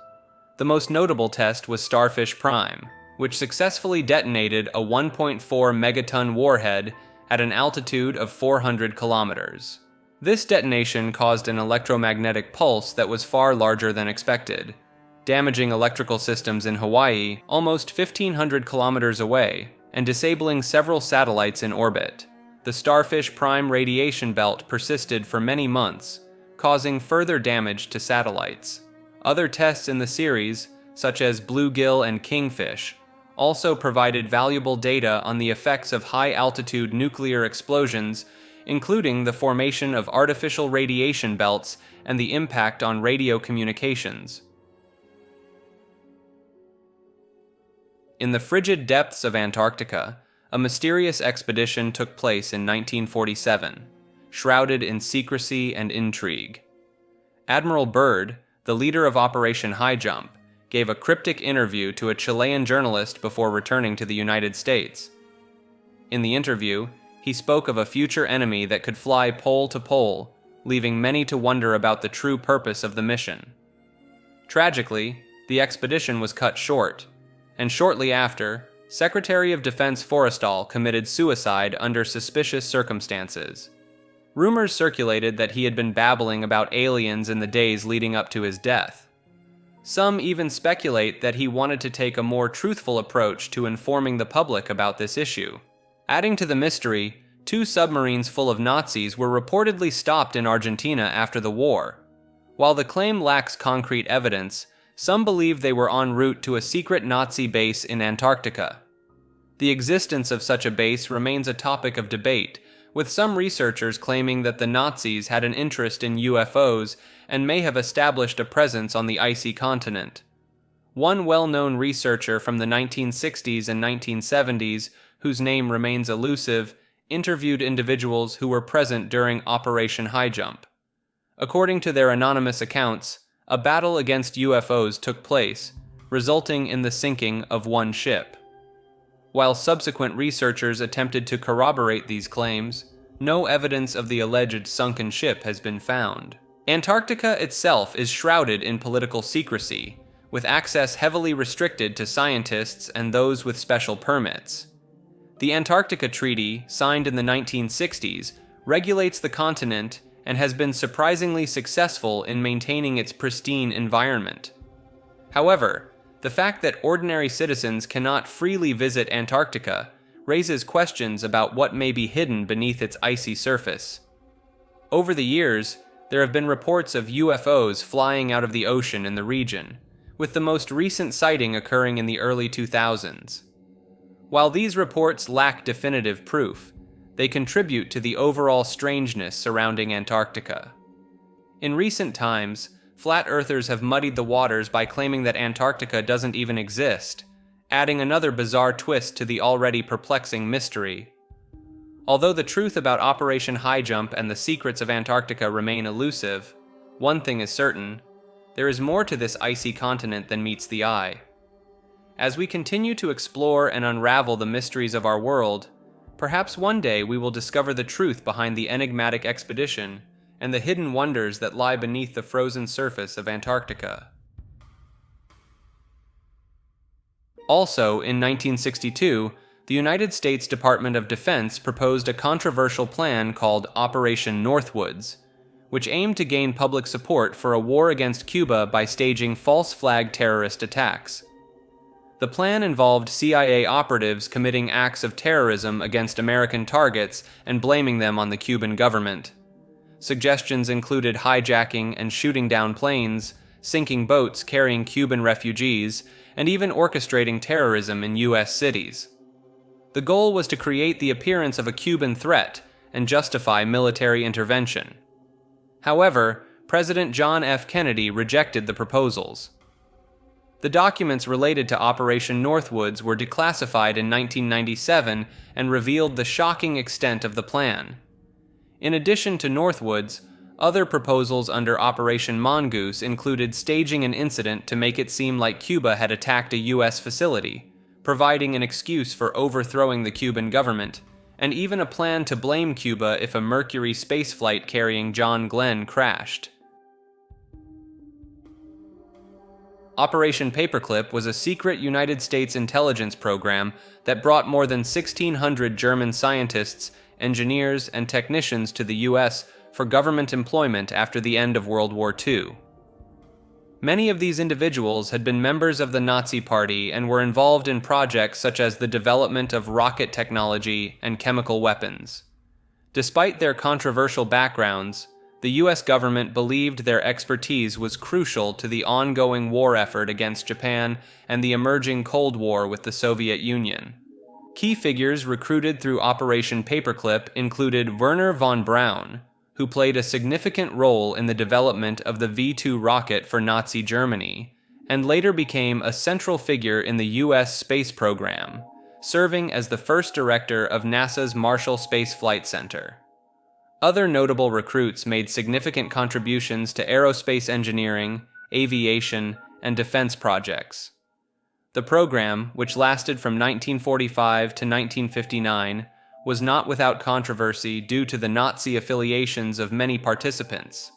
[SPEAKER 1] The most notable test was Starfish Prime, which successfully detonated a 1.4 megaton warhead at an altitude of 400 kilometers. This detonation caused an electromagnetic pulse that was far larger than expected, damaging electrical systems in Hawaii almost 1,500 kilometers away and disabling several satellites in orbit. The Starfish Prime radiation belt persisted for many months, causing further damage to satellites. Other tests in the series, such as Bluegill and Kingfish, also provided valuable data on the effects of high-altitude nuclear explosions, including the formation of artificial radiation belts and the impact on radio communications. In the frigid depths of Antarctica, a mysterious expedition took place in 1947, shrouded in secrecy and intrigue. Admiral Byrd, the leader of Operation High Jump, gave a cryptic interview to a Chilean journalist before returning to the United States. In the interview, he spoke of a future enemy that could fly pole to pole, leaving many to wonder about the true purpose of the mission. Tragically, the expedition was cut short, and shortly after, Secretary of Defense Forrestal committed suicide under suspicious circumstances. Rumors circulated that he had been babbling about aliens in the days leading up to his death. Some even speculate that he wanted to take a more truthful approach to informing the public about this issue. Adding to the mystery, 2 submarines full of Nazis were reportedly stopped in Argentina after the war. While the claim lacks concrete evidence, some believe they were en route to a secret Nazi base in Antarctica. The existence of such a base remains a topic of debate, with some researchers claiming that the Nazis had an interest in UFOs and may have established a presence on the icy continent. One well-known researcher from the 1960s and 1970s, whose name remains elusive, interviewed individuals who were present during Operation High Jump. According to their anonymous accounts, a battle against UFOs took place, resulting in the sinking of one ship. While subsequent researchers attempted to corroborate these claims, no evidence of the alleged sunken ship has been found. Antarctica itself is shrouded in political secrecy, with access heavily restricted to scientists and those with special permits. The Antarctica Treaty, signed in the 1960s, regulates the continent and has been surprisingly successful in maintaining its pristine environment. However, the fact that ordinary citizens cannot freely visit Antarctica raises questions about what may be hidden beneath its icy surface. Over the years, there have been reports of UFOs flying out of the ocean in the region, with the most recent sighting occurring in the early 2000s. While these reports lack definitive proof, they contribute to the overall strangeness surrounding Antarctica. In recent times, flat earthers have muddied the waters by claiming that Antarctica doesn't even exist, adding another bizarre twist to the already perplexing mystery. Although the truth about Operation High Jump and the secrets of Antarctica remain elusive, one thing is certain: there is more to this icy continent than meets the eye. As we continue to explore and unravel the mysteries of our world, perhaps one day we will discover the truth behind the enigmatic expedition and the hidden wonders that lie beneath the frozen surface of Antarctica. Also, in 1962, the United States Department of Defense proposed a controversial plan called Operation Northwoods, which aimed to gain public support for a war against Cuba by staging false flag terrorist attacks. The plan involved CIA operatives committing acts of terrorism against American targets and blaming them on the Cuban government. Suggestions included hijacking and shooting down planes, sinking boats carrying Cuban refugees, and even orchestrating terrorism in U.S. cities. The goal was to create the appearance of a Cuban threat and justify military intervention. However, President John F. Kennedy rejected the proposals. The documents related to Operation Northwoods were declassified in 1997 and revealed the shocking extent of the plan. In addition to Northwoods, other proposals under Operation Mongoose included staging an incident to make it seem like Cuba had attacked a U.S. facility, providing an excuse for overthrowing the Cuban government, and even a plan to blame Cuba if a Mercury spaceflight carrying John Glenn crashed. Operation Paperclip was a secret United States intelligence program that brought more than 1,600 German scientists, engineers, and technicians to the U.S. for government employment after the end of World War II. Many of these individuals had been members of the Nazi Party and were involved in projects such as the development of rocket technology and chemical weapons. Despite their controversial backgrounds, the U.S. government believed their expertise was crucial to the ongoing war effort against Japan and the emerging Cold War with the Soviet Union. Key figures recruited through Operation Paperclip included Werner von Braun, who played a significant role in the development of the V-2 rocket for Nazi Germany, and later became a central figure in the U.S. space program, serving as the first director of NASA's Marshall Space Flight Center. Other notable recruits made significant contributions to aerospace engineering, aviation, and defense projects. The program, which lasted from 1945 to 1959, was not without controversy due to the Nazi affiliations of many participants.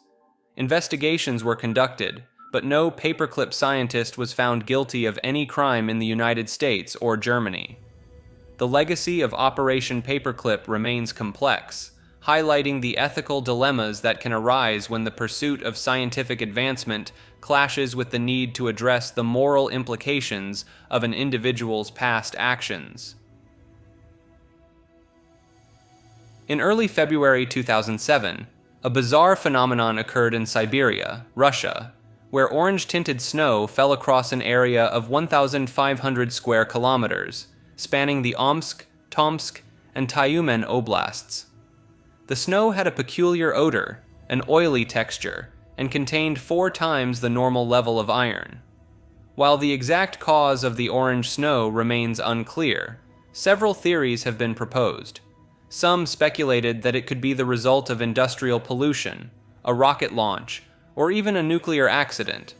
[SPEAKER 1] Investigations were conducted, but no paperclip scientist was found guilty of any crime in the United States or Germany. The legacy of Operation Paperclip remains complex, highlighting the ethical dilemmas that can arise when the pursuit of scientific advancement clashes with the need to address the moral implications of an individual's past actions. In early February 2007, a bizarre phenomenon occurred in Siberia, Russia, where orange-tinted snow fell across an area of 1,500 square kilometers, spanning the Omsk, Tomsk, and Tyumen oblasts. The snow had a peculiar odor, an oily texture, and contained 4 times the normal level of iron. While the exact cause of the orange snow remains unclear, several theories have been proposed. Some speculated that it could be the result of industrial pollution, a rocket launch, or even a nuclear accident.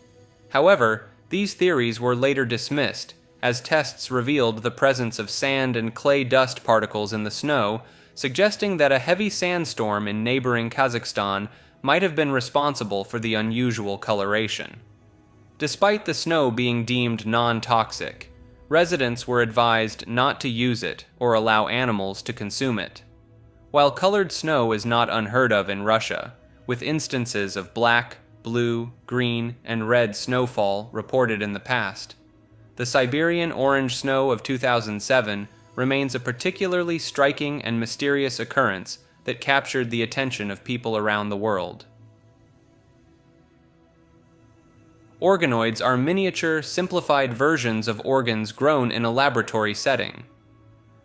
[SPEAKER 1] However, these theories were later dismissed, as tests revealed the presence of sand and clay dust particles in the snow, suggesting that a heavy sandstorm in neighboring Kazakhstan might have been responsible for the unusual coloration. Despite the snow being deemed non-toxic, residents were advised not to use it or allow animals to consume it. While colored snow is not unheard of in Russia, with instances of black, blue, green, and red snowfall reported in the past, the Siberian orange snow of 2007 remains a particularly striking and mysterious occurrence that captured the attention of people around the world. Organoids are miniature, simplified versions of organs grown in a laboratory setting.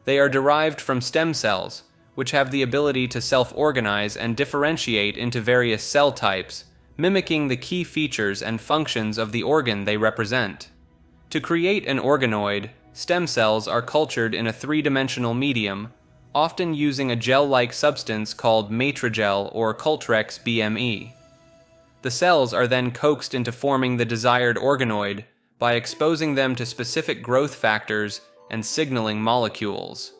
[SPEAKER 1] They are derived from stem cells, which have the ability to self-organize and differentiate into various cell types, mimicking the key features and functions of the organ they represent. To create an organoid, stem cells are cultured in a 3-dimensional medium, often using a gel-like substance called matrigel or Cultrex BME. The cells are then coaxed into forming the desired organoid by exposing them to specific growth factors and signaling molecules.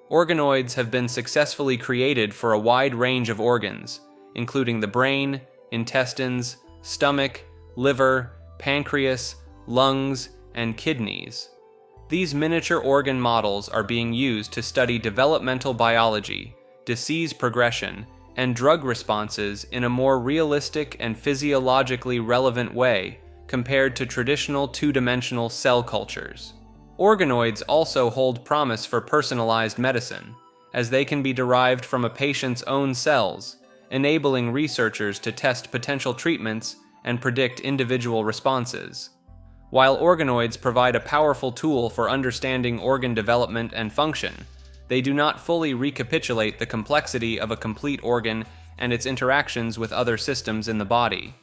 [SPEAKER 1] Organoids have been successfully created for a wide range of organs, including the brain, intestines, stomach, liver, pancreas, lungs, and kidneys. These miniature organ models are being used to study developmental biology, disease progression, and drug responses in a more realistic and physiologically relevant way compared to traditional 2-dimensional cell cultures. Organoids also hold promise for personalized medicine, as they can be derived from a patient's own cells, enabling researchers to test potential treatments and predict individual responses. While organoids provide a powerful tool for understanding organ development and function, they do not fully recapitulate the complexity of a complete organ and its interactions with other systems in the body.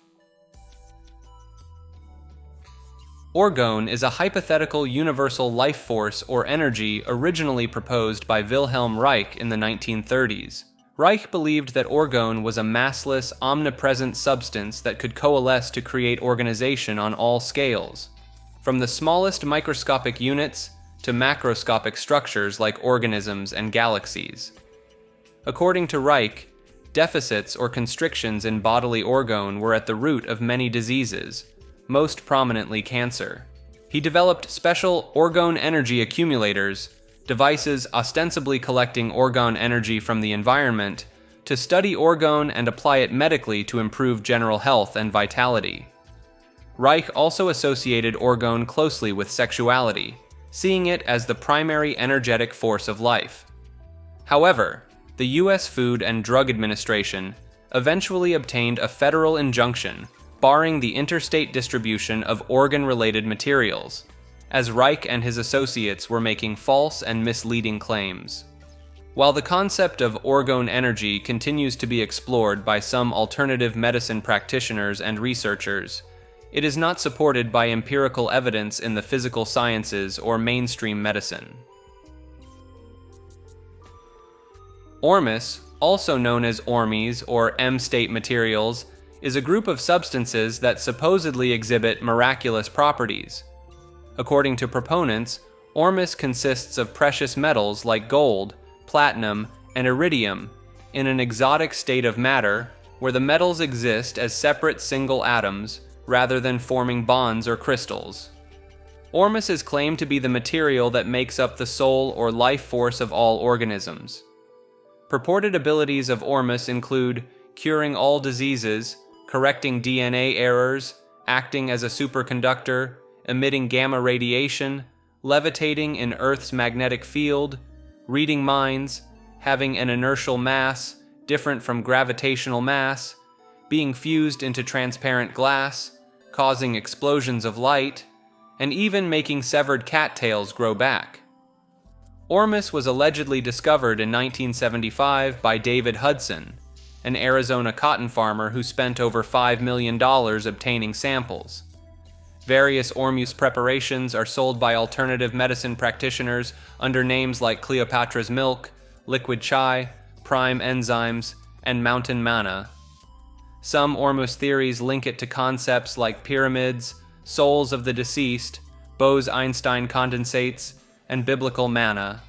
[SPEAKER 1] Orgone is a hypothetical universal life force or energy originally proposed by Wilhelm Reich in the 1930s. Reich believed that orgone was a massless, omnipresent substance that could coalesce to create organization on all scales, from the smallest microscopic units to macroscopic structures like organisms and galaxies. According to Reich, deficits or constrictions in bodily orgone were at the root of many diseases, most prominently cancer. He developed special orgone energy accumulators, devices ostensibly collecting orgone energy from the environment, to study orgone and apply it medically to improve general health and vitality. Reich also associated orgone closely with sexuality, seeing it as the primary energetic force of life. However, the U.S. Food and Drug Administration eventually obtained a federal injunction barring the interstate distribution of organ-related materials, as Reich and his associates were making false and misleading claims. While the concept of orgone energy continues to be explored by some alternative medicine practitioners and researchers, it is not supported by empirical evidence in the physical sciences or mainstream medicine. Ormus, also known as ormes or M-state materials, is a group of substances that supposedly exhibit miraculous properties. According to proponents, ormus consists of precious metals like gold, platinum, and iridium in an exotic state of matter where the metals exist as separate single atoms rather than forming bonds or crystals. Ormus is claimed to be the material that makes up the soul or life force of all organisms. Purported abilities of ormus include curing all diseases, correcting DNA errors, acting as a superconductor, emitting gamma radiation, levitating in Earth's magnetic field, reading minds, having an inertial mass different from gravitational mass, being fused into transparent glass, causing explosions of light, and even making severed cattails grow back. Ormus was allegedly discovered in 1975 by David Hudson, an Arizona cotton farmer who spent over $5 million obtaining samples. Various ormus preparations are sold by alternative medicine practitioners under names like Cleopatra's Milk, Liquid Chai, Prime Enzymes, and Mountain Manna. Some ormus theories link it to concepts like pyramids, souls of the deceased, Bose-Einstein condensates, and biblical manna.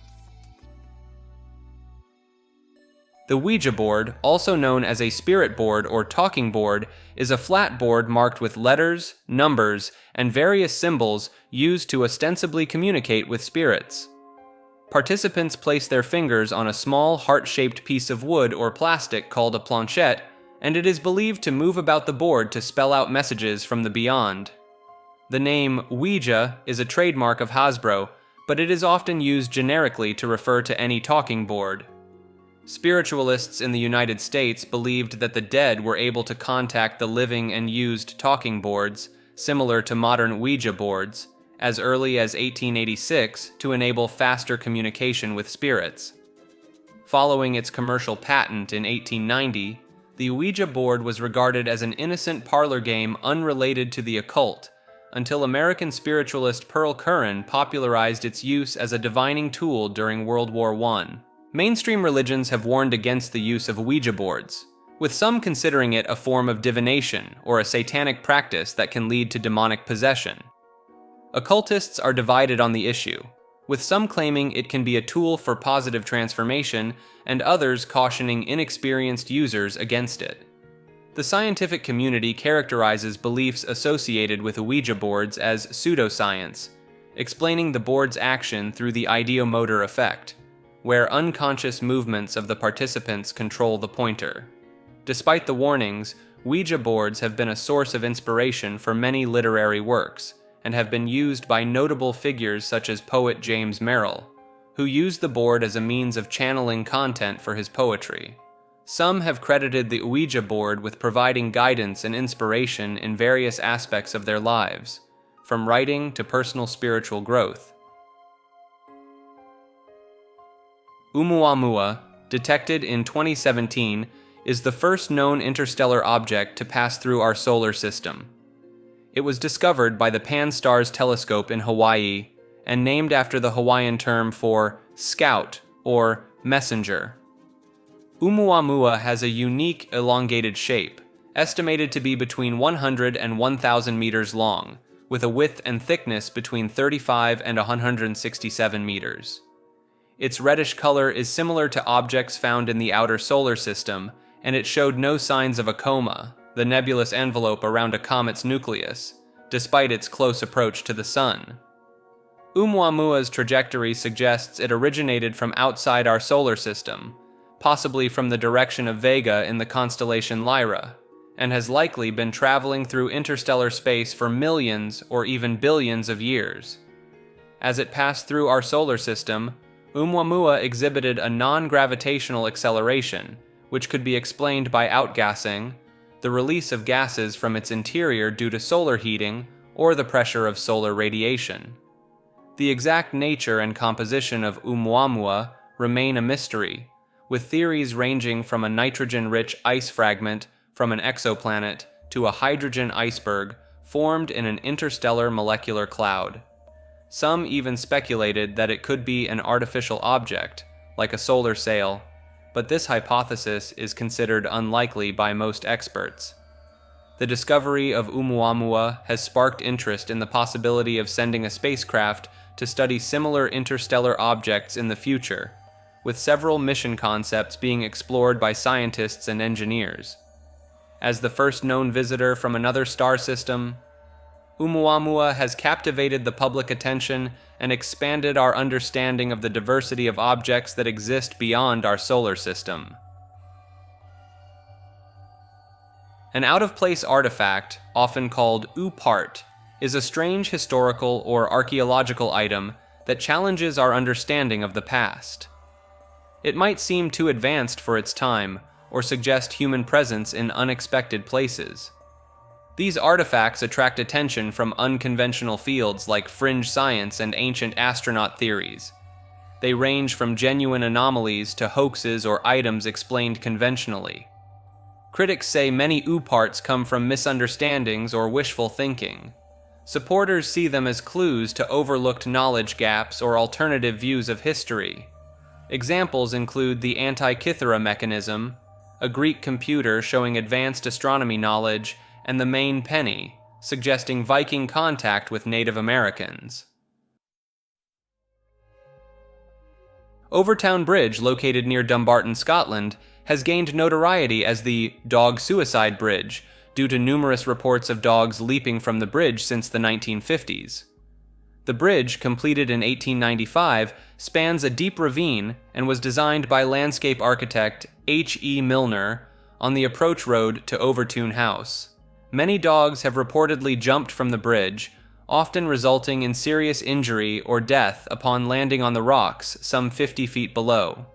[SPEAKER 1] The Ouija board, also known as a spirit board or talking board, is a flat board marked with letters, numbers, and various symbols used to ostensibly communicate with spirits. Participants place their fingers on a small heart-shaped piece of wood or plastic called a planchette, and it is believed to move about the board to spell out messages from the beyond. The name Ouija is a trademark of Hasbro, but it is often used generically to refer to any talking board. Spiritualists in the United States believed that the dead were able to contact the living and used talking boards, similar to modern Ouija boards, as early as 1886 to enable faster communication with spirits. Following its commercial patent in 1890, the Ouija board was regarded as an innocent parlor game unrelated to the occult, until American spiritualist Pearl Curran popularized its use as a divining tool during World War I. Mainstream religions have warned against the use of Ouija boards, with some considering it a form of divination or a satanic practice that can lead to demonic possession. Occultists are divided on the issue, with some claiming it can be a tool for positive transformation and others cautioning inexperienced users against it. The scientific community characterizes beliefs associated with Ouija boards as pseudoscience, explaining the board's action through the ideomotor effect, where unconscious movements of the participants control the pointer. Despite the warnings, Ouija boards have been a source of inspiration for many literary works, and have been used by notable figures such as poet James Merrill, who used the board as a means of channeling content for his poetry. Some have credited the Ouija board with providing guidance and inspiration in various aspects of their lives, from writing to personal spiritual growth. Oumuamua, detected in 2017, is the first known interstellar object to pass through our solar system. It was discovered by the Pan-STARRS telescope in Hawaii and named after the Hawaiian term for scout or messenger. Oumuamua has a unique elongated shape, estimated to be between 100 and 1,000 meters long, with a width and thickness between 35 and 167 meters. Its reddish color is similar to objects found in the outer solar system, and it showed no signs of a coma, the nebulous envelope around a comet's nucleus, despite its close approach to the Sun. Oumuamua's trajectory suggests it originated from outside our solar system, possibly from the direction of Vega in the constellation Lyra, and has likely been traveling through interstellar space for millions or even billions of years. As it passed through our solar system, Oumuamua exhibited a non-gravitational acceleration, which could be explained by outgassing, the release of gases from its interior due to solar heating, or the pressure of solar radiation. The exact nature and composition of Oumuamua remain a mystery, with theories ranging from a nitrogen-rich ice fragment from an exoplanet to a hydrogen iceberg formed in an interstellar molecular cloud. Some even speculated that it could be an artificial object, like a solar sail, but this hypothesis is considered unlikely by most experts. The discovery of Oumuamua has sparked interest in the possibility of sending a spacecraft to study similar interstellar objects in the future, with several mission concepts being explored by scientists and engineers. As the first known visitor from another star system, Oumuamua has captivated the public attention and expanded our understanding of the diversity of objects that exist beyond our solar system. An out-of-place artifact, often called Oupart, is a strange historical or archaeological item that challenges our understanding of the past. It might seem too advanced for its time, or suggest human presence in unexpected places. These artifacts attract attention from unconventional fields like fringe science and ancient astronaut theories. They range from genuine anomalies to hoaxes or items explained conventionally. Critics say many Ouparts come from misunderstandings or wishful thinking. Supporters see them as clues to overlooked knowledge gaps or alternative views of history. Examples include the Antikythera mechanism, a Greek computer showing advanced astronomy knowledge, and the Maine penny, suggesting Viking contact with Native Americans. Overtown Bridge, located near Dumbarton, Scotland, has gained notoriety as the Dog Suicide Bridge due to numerous reports of dogs leaping from the bridge since the 1950s. The bridge, completed in 1895, spans a deep ravine and was designed by landscape architect H.E. Milner on the approach road to Overtoun House. Many dogs have reportedly jumped from the bridge, often resulting in serious injury or death upon landing on the rocks some 50 feet below.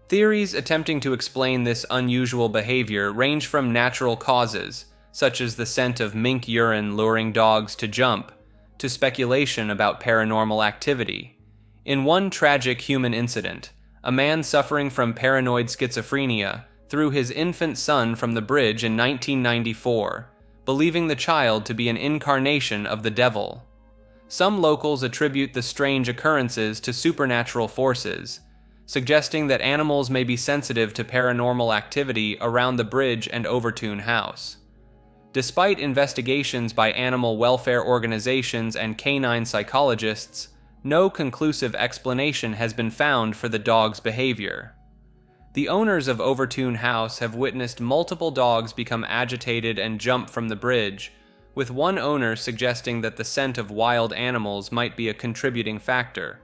[SPEAKER 1] Theories attempting to explain this unusual behavior range from natural causes, such as the scent of mink urine luring dogs to jump, to speculation about paranormal activity. In one tragic human incident, a man suffering from paranoid schizophrenia threw his infant son from the bridge in 1994, believing the child to be an incarnation of the devil. Some locals attribute the strange occurrences to supernatural forces, suggesting that animals may be sensitive to paranormal activity around the bridge and Overtoun House. Despite investigations by animal welfare organizations and canine psychologists, no conclusive explanation has been found for the dog's behavior. The owners of Overtoun House have witnessed multiple dogs become agitated and jump from the bridge, with one owner suggesting that the scent of wild animals might be a contributing factor.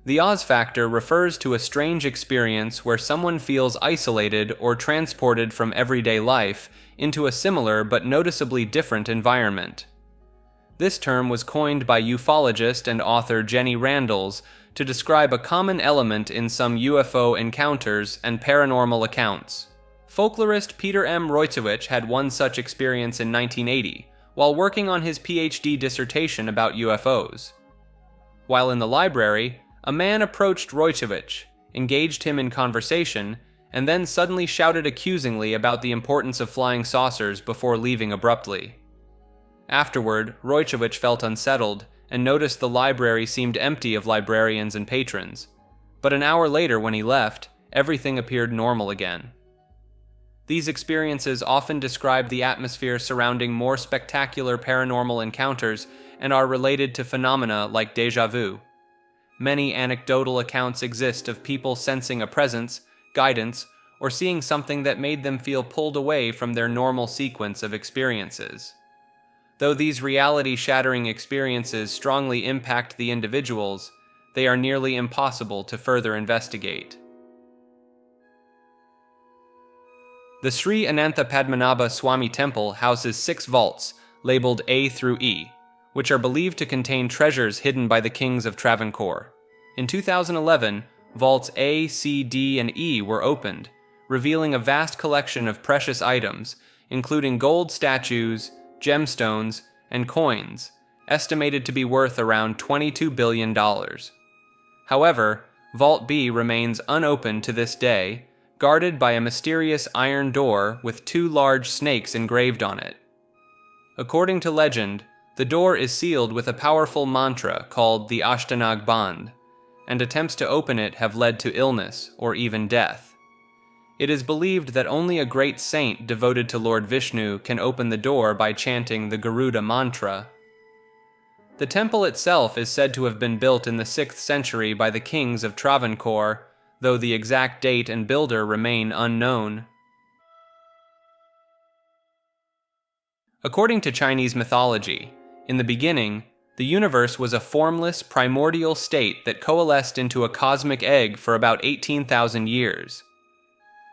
[SPEAKER 1] The Oz factor refers to a strange experience where someone feels isolated or transported from everyday life into a similar but noticeably different environment. This term was coined by ufologist and author Jenny Randles to describe a common element in some UFO encounters and paranormal accounts. Folklorist Peter M. Roytowicz had one such experience in 1980, while working on his PhD dissertation about UFOs. While in the library, a man approached Roytowicz, engaged him in conversation, and then suddenly shouted accusingly about the importance of flying saucers before leaving abruptly. Afterward, Roytowicz felt unsettled and noticed the library seemed empty of librarians and patrons, but an hour later when he left, everything appeared normal again. These experiences often describe the atmosphere surrounding more spectacular paranormal encounters and are related to phenomena like déjà vu. Many anecdotal accounts exist of people sensing a presence, guidance, or seeing something that made them feel pulled away from their normal sequence of experiences. Though these reality-shattering experiences strongly impact the individuals, they are nearly impossible to further investigate. The Sri Ananthapadmanabha Swami Temple houses 6 vaults, labeled A through E, which are believed to contain treasures hidden by the kings of Travancore. In 2011, vaults A, C, D, and E were opened, revealing a vast collection of precious items, including gold statues, gemstones, and coins, estimated to be worth around $22 billion. However, Vault B remains unopened to this day, guarded by a mysterious iron door with 2 large snakes engraved on it. According to legend, the door is sealed with a powerful mantra called the Ashtanag Band, and attempts to open it have led to illness or even death. It is believed that only a great saint devoted to Lord Vishnu can open the door by chanting the Garuda mantra. The temple itself is said to have been built in the 6th century by the kings of Travancore, though the exact date and builder remain unknown. According to Chinese mythology, in the beginning, the universe was a formless, primordial state that coalesced into a cosmic egg for about 18,000 years.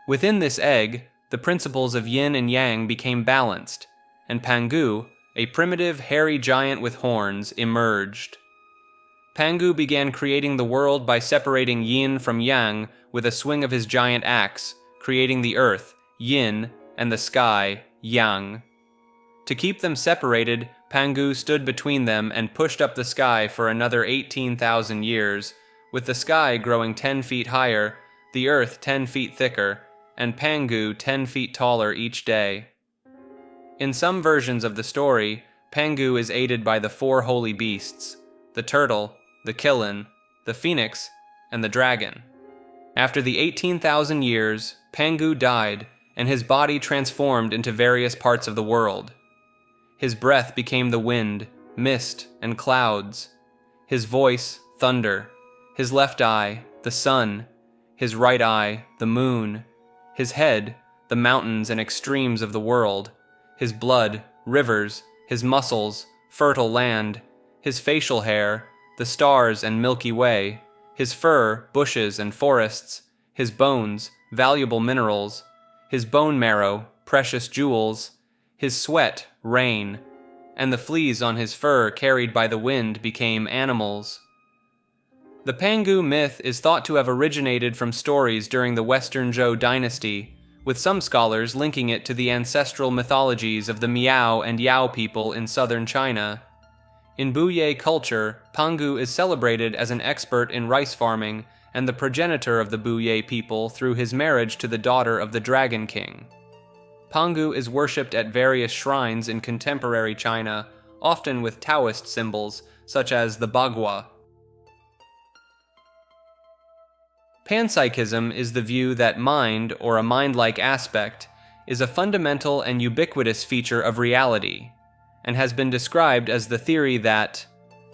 [SPEAKER 1] Within this egg, the principles of yin and yang became balanced, and Pangu, a primitive, hairy giant with horns, emerged. Pangu began creating the world by separating yin from yang with a swing of his giant axe, creating the earth, yin, and the sky, yang. To keep them separated, Pangu stood between them and pushed up the sky for another 18,000 years, with the sky growing 10 feet higher, the earth 10 feet thicker, and Pangu 10 feet taller each day. In some versions of the story, Pangu is aided by the 4 holy beasts, the turtle, the killin, the phoenix, and the dragon. After the 18,000 years, Pangu died, and his body transformed into various parts of the world. His breath became the wind, mist, and clouds. His voice, thunder. His left eye, the sun. His right eye, the moon. His head, the mountains and extremes of the world. His blood, rivers. His muscles, fertile land. His facial hair, the stars and Milky Way. His fur, bushes and forests. His bones, valuable minerals. His bone marrow, precious jewels. His sweat, rain. And the fleas on his fur carried by the wind became animals. The Pangu myth is thought to have originated from stories during the Western Zhou dynasty, with some scholars linking it to the ancestral mythologies of the Miao and Yao people in southern China. In Buyei culture, Pangu is celebrated as an expert in rice farming and the progenitor of the Buyei people through his marriage to the daughter of the Dragon King. Pangu is worshipped at various shrines in contemporary China, often with Taoist symbols, such as the Bagua. Panpsychism is the view that mind, or a mind-like aspect, is a fundamental and ubiquitous feature of reality, and has been described as the theory that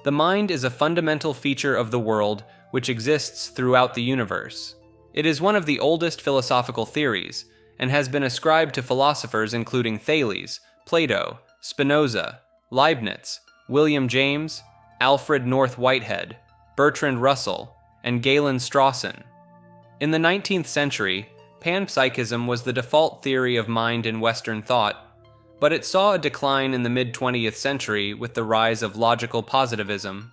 [SPEAKER 1] the mind is a fundamental feature of the world which exists throughout the universe. It is one of the oldest philosophical theories, and has been ascribed to philosophers including Thales, Plato, Spinoza, Leibniz, William James, Alfred North Whitehead, Bertrand Russell, and Galen Strawson. In the 19th century, panpsychism was the default theory of mind in Western thought, but it saw a decline in the mid-20th century with the rise of logical positivism.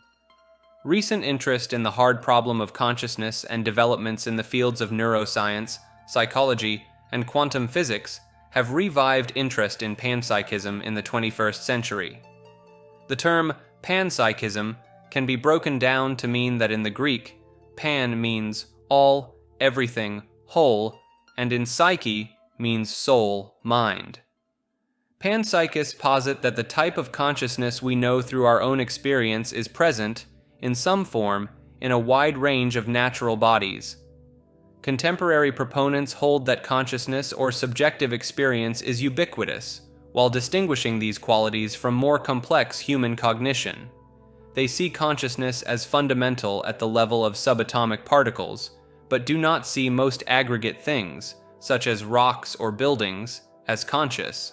[SPEAKER 1] Recent interest in the hard problem of consciousness and developments in the fields of neuroscience, psychology, and quantum physics have revived interest in panpsychism in the 21st century. The term panpsychism can be broken down to mean that in the Greek, pan means all, everything, whole, and in psyche means soul, mind. Panpsychists posit that the type of consciousness we know through our own experience is present, in some form, in a wide range of natural bodies. contemporary proponents hold that consciousness or subjective experience is ubiquitous, while distinguishing these qualities from more complex human cognition. They see consciousness as fundamental at the level of subatomic particles, but do not see most aggregate things, such as rocks or buildings, as conscious.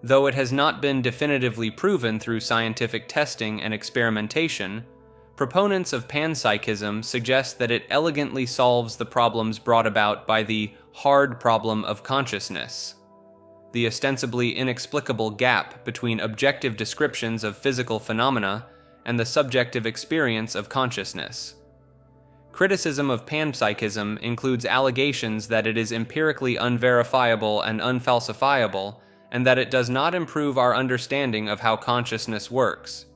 [SPEAKER 1] Though it has not been definitively proven through scientific testing and experimentation, proponents of panpsychism suggest that it elegantly solves the problems brought about by the hard problem of consciousness, the ostensibly inexplicable gap between objective descriptions of physical phenomena and the subjective experience of consciousness. Criticism of panpsychism includes allegations that it is empirically unverifiable and unfalsifiable, and that it does not improve our understanding of how consciousness works.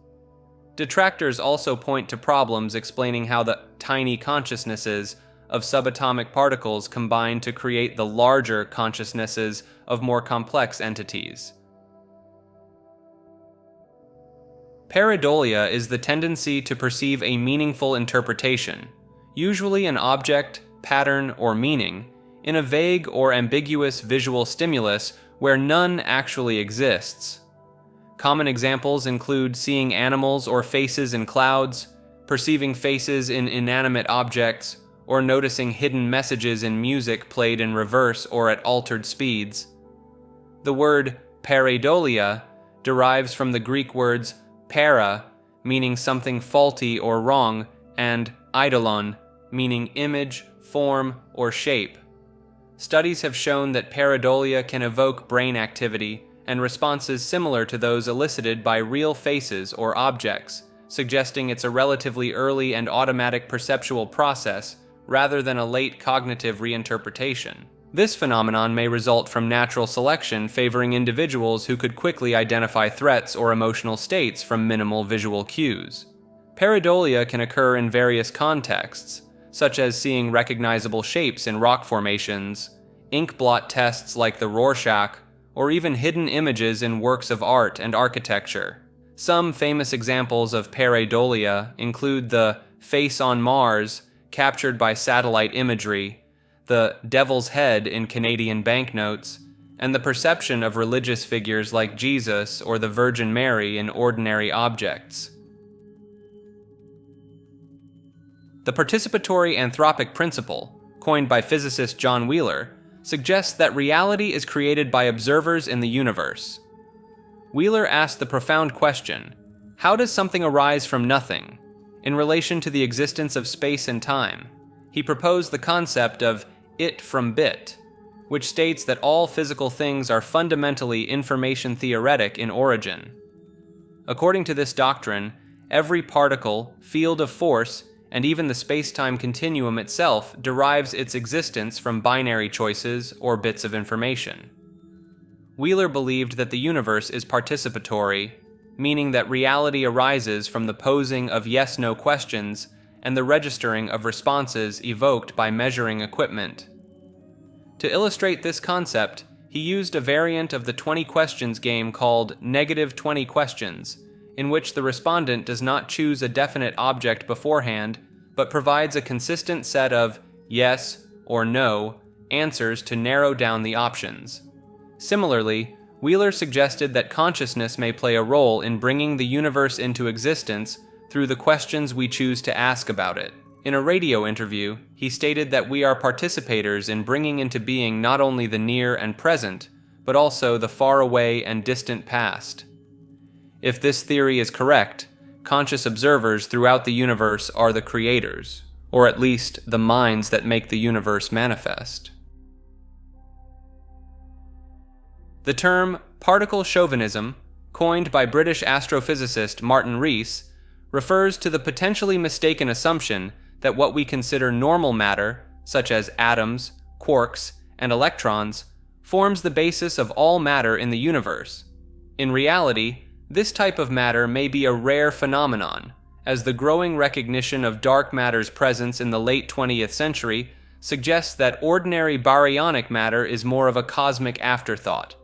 [SPEAKER 1] Detractors also point to problems explaining how the tiny consciousnesses of subatomic particles combine to create the larger consciousnesses of more complex entities. Pareidolia is the tendency to perceive a meaningful interpretation, usually an object, pattern, or meaning, in a vague or ambiguous visual stimulus where none actually exists. Common examples include seeing animals or faces in clouds, perceiving faces in inanimate objects, or noticing hidden messages in music played in reverse or at altered speeds. The word pareidolia derives from the Greek words para, meaning something faulty or wrong, and eidolon, meaning image, form, or shape. Studies have shown that pareidolia can evoke brain activity and responses similar to those elicited by real faces or objects, suggesting it's a relatively early and automatic perceptual process rather than a late cognitive reinterpretation. This phenomenon may result from natural selection favoring individuals who could quickly identify threats or emotional states from minimal visual cues. Pareidolia can occur in various contexts, such as seeing recognizable shapes in rock formations, ink blot tests like the Rorschach, or even hidden images in works of art and architecture. Some famous examples of pareidolia include the face on Mars, captured by satellite imagery, the devil's head in Canadian banknotes, and the perception of religious figures like Jesus or the Virgin Mary in ordinary objects. The participatory anthropic principle, coined by physicist John Wheeler, suggests that reality is created by observers in the universe. Wheeler asked the profound question, how does something arise from nothing, in relation to the existence of space and time? He proposed the concept of it from bit, which states that all physical things are fundamentally information theoretic in origin. According to this doctrine, every particle, field of force, and even the space-time continuum itself derives its existence from binary choices or bits of information. Wheeler believed that the universe is participatory, meaning that reality arises from the posing of yes-no questions and the registering of responses evoked by measuring equipment. To illustrate this concept, he used a variant of the 20 questions game called negative 20 questions, in which the respondent does not choose a definite object beforehand, but provides a consistent set of yes or no answers to narrow down the options. Similarly, Wheeler suggested that consciousness may play a role in bringing the universe into existence through the questions we choose to ask about it. In a radio interview, he stated that we are participators in bringing into being not only the near and present, but also the far away and distant past. If this theory is correct, conscious observers throughout the universe are the creators, or at least the minds that make the universe manifest. The term particle chauvinism, coined by British astrophysicist Martin Rees, refers to the potentially mistaken assumption that what we consider normal matter, such as atoms, quarks, and electrons, forms the basis of all matter in the universe. In reality, this type of matter may be a rare phenomenon, as the growing recognition of dark matter's presence in the late 20th century suggests that ordinary baryonic matter is more of a cosmic afterthought.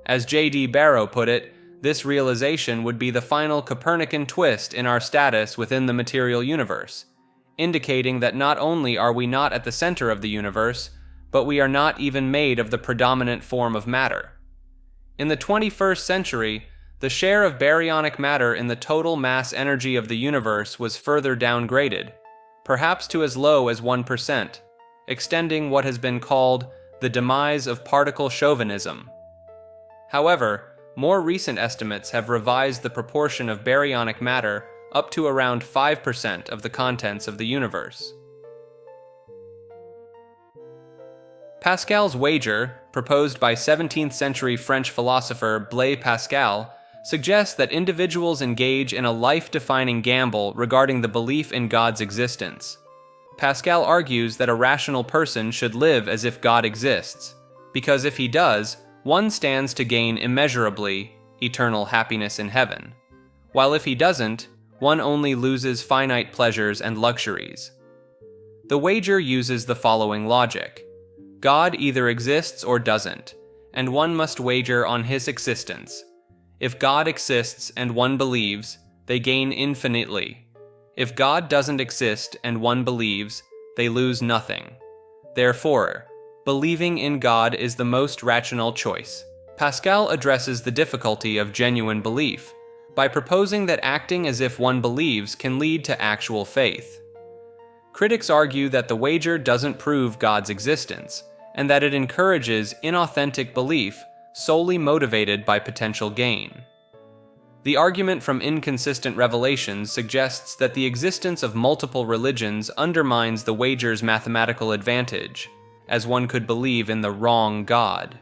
[SPEAKER 1] As J.D. Barrow put it, this realization would be the final Copernican twist in our status within the material universe. indicating that not only are we not at the center of the universe, but we are not even made of the predominant form of matter. In the 21st century, the share of baryonic matter in the total mass energy of the universe was further downgraded, perhaps to as low as 1%, extending what has been called the demise of particle chauvinism. However, more recent estimates have revised the proportion of baryonic matter up to around 5% of the contents of the universe. Pascal's wager, proposed by 17th century French philosopher Blaise Pascal, suggests that individuals engage in a life-defining gamble regarding the belief in God's existence. Pascal argues that a rational person should live as if God exists, because if he does, one stands to gain immeasurably eternal happiness in heaven, while if he doesn't, one only loses finite pleasures and luxuries. The wager uses the following logic. God either exists or doesn't, and one must wager on his existence. If God exists and one believes, they gain infinitely. If God doesn't exist and one believes, they lose nothing. Therefore, believing in God is the most rational choice. Pascal addresses the difficulty of genuine belief by proposing that acting as if one believes can lead to actual faith. Critics argue that the wager doesn't prove God's existence, and that it encourages inauthentic belief solely motivated by potential gain. The argument from inconsistent revelations suggests that the existence of multiple religions undermines the wager's mathematical advantage, as one could believe in the wrong God.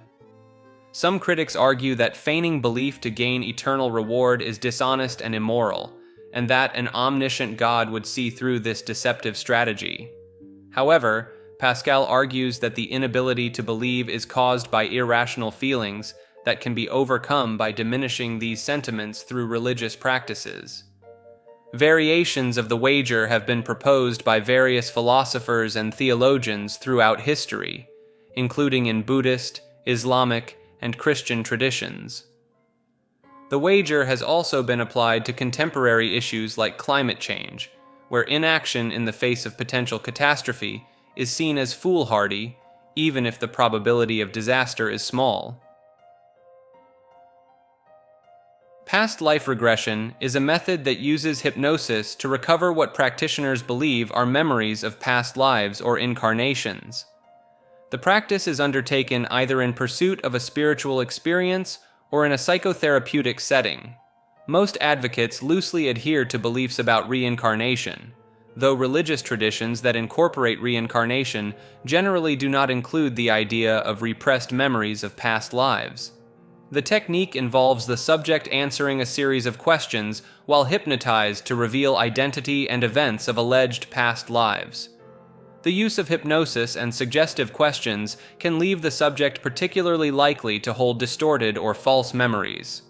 [SPEAKER 1] Some critics argue that feigning belief to gain eternal reward is dishonest and immoral, and that an omniscient God would see through this deceptive strategy. However, Pascal argues that the inability to believe is caused by irrational feelings that can be overcome by diminishing these sentiments through religious practices. Variations of the wager have been proposed by various philosophers and theologians throughout history, including in Buddhist, Islamic, and Christian traditions. The wager has also been applied to contemporary issues like climate change, where inaction in the face of potential catastrophe is seen as foolhardy, even if the probability of disaster is small. Past life regression is a method that uses hypnosis to recover what practitioners believe are memories of past lives or incarnations. The practice is undertaken either in pursuit of a spiritual experience or in a psychotherapeutic setting. Most advocates loosely adhere to beliefs about reincarnation, though religious traditions that incorporate reincarnation generally do not include the idea of repressed memories of past lives. The technique involves the subject answering a series of questions while hypnotized to reveal identity and events of alleged past lives. The use of hypnosis and suggestive questions can leave the subject particularly likely to hold distorted or false memories.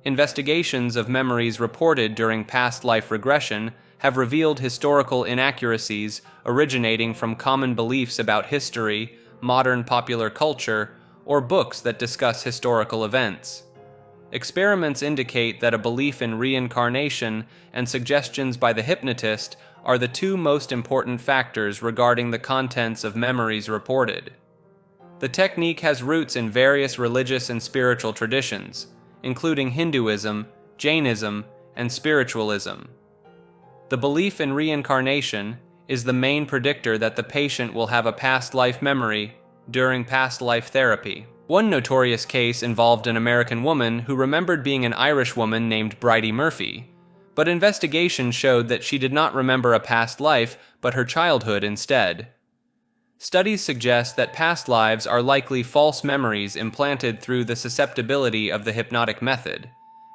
[SPEAKER 1] Investigations of memories reported during past life regression have revealed historical inaccuracies originating from common beliefs about history, modern popular culture, or books that discuss historical events. Experiments indicate that a belief in reincarnation and suggestions by the hypnotist are the two most important factors regarding the contents of memories reported. The technique has roots in various religious and spiritual traditions, including Hinduism, Jainism, and spiritualism. The belief in reincarnation is the main predictor that the patient will have a past life memory during past life therapy. One notorious case involved an American woman who remembered being an Irish woman named Bridie Murphy, but investigation showed that she did not remember a past life, but her childhood instead. Studies suggest that past lives are likely false memories implanted through the susceptibility of the hypnotic method,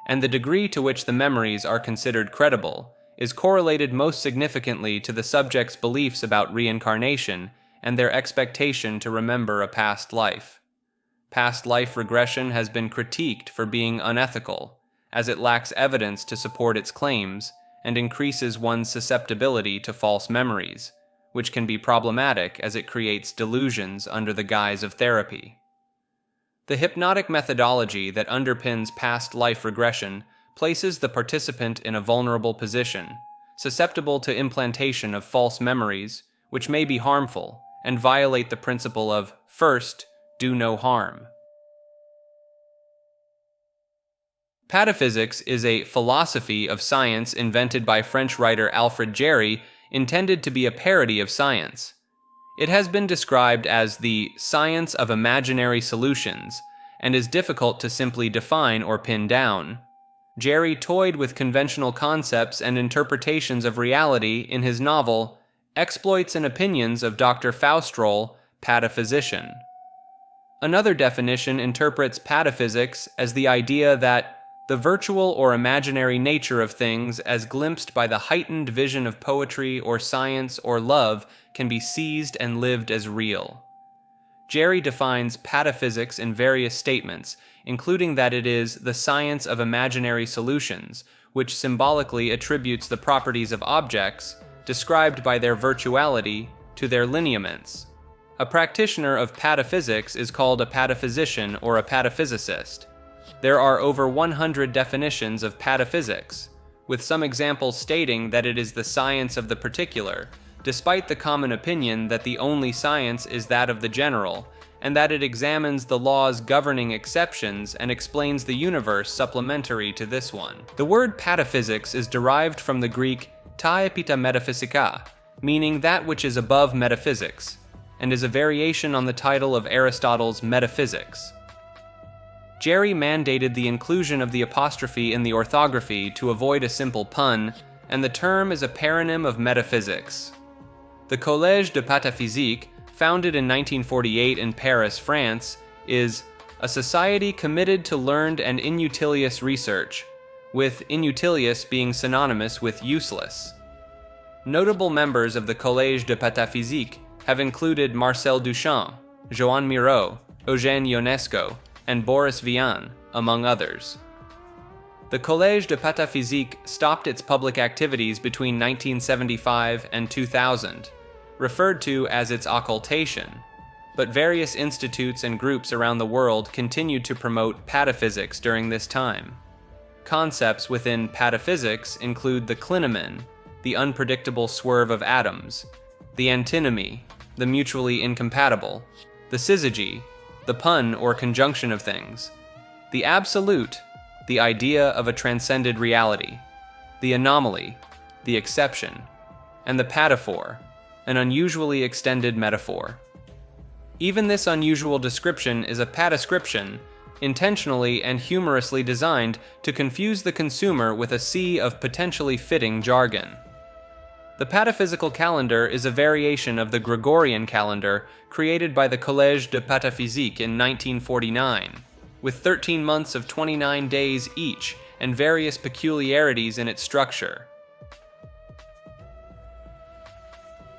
[SPEAKER 1] and the degree to which the memories are considered credible is correlated most significantly to the subject's beliefs about reincarnation and their expectation to remember a past life. Past life regression has been critiqued for being unethical, as it lacks evidence to support its claims and increases one's susceptibility to false memories, which can be problematic as it creates delusions under the guise of therapy. The hypnotic methodology that underpins past life regression places the participant in a vulnerable position, susceptible to implantation of false memories, which may be harmful and violate the principle of first, do no harm. Pataphysics is a philosophy of science invented by French writer Alfred Jarry, intended to be a parody of science. It has been described as the science of imaginary solutions, and is difficult to simply define or pin down. Jarry toyed with conventional concepts and interpretations of reality in his novel Exploits and Opinions of Dr. Faustrol, Pataphysician. Another definition interprets pataphysics as the idea that the virtual or imaginary nature of things as glimpsed by the heightened vision of poetry or science or love can be seized and lived as real. Jarry defines pataphysics in various statements, including that it is the science of imaginary solutions, which symbolically attributes the properties of objects, described by their virtuality, to their lineaments. A practitioner of pataphysics is called a pataphysician or a pataphysicist. There are over 100 definitions of pataphysics, with some examples stating that it is the science of the particular, despite the common opinion that the only science is that of the general, and that it examines the laws governing exceptions and explains the universe supplementary to this one. The word pataphysics is derived from the Greek ta epita metaphysika, meaning that which is above metaphysics, and is a variation on the title of Aristotle's Metaphysics. Jarry mandated the inclusion of the apostrophe in the orthography to avoid a simple pun, and the term is a paronym of metaphysics. The Collège de Pataphysique, founded in 1948 in Paris, France, is a society committed to learned and inutilious research, with inutilious being synonymous with useless. Notable members of the Collège de Pataphysique have included Marcel Duchamp, Joan Miró, Eugène Ionesco, and Boris Vian, among others. The Collège de Pataphysique stopped its public activities between 1975 and 2000, referred to as its occultation, but various institutes and groups around the world continued to promote pataphysics during this time. Concepts within pataphysics include the clinomen, the unpredictable swerve of atoms, the antinomy, the mutually incompatible, the syzygy, the pun or conjunction of things, the absolute, the idea of a transcended reality, the anomaly, the exception, and the pataphor, an unusually extended metaphor. Even this unusual description is a patascription, intentionally and humorously designed to confuse the consumer with a sea of potentially fitting jargon. The pataphysical calendar is a variation of the Gregorian calendar created by the Collège de Pataphysique in 1949, with 13 months of 29 days each and various peculiarities in its structure.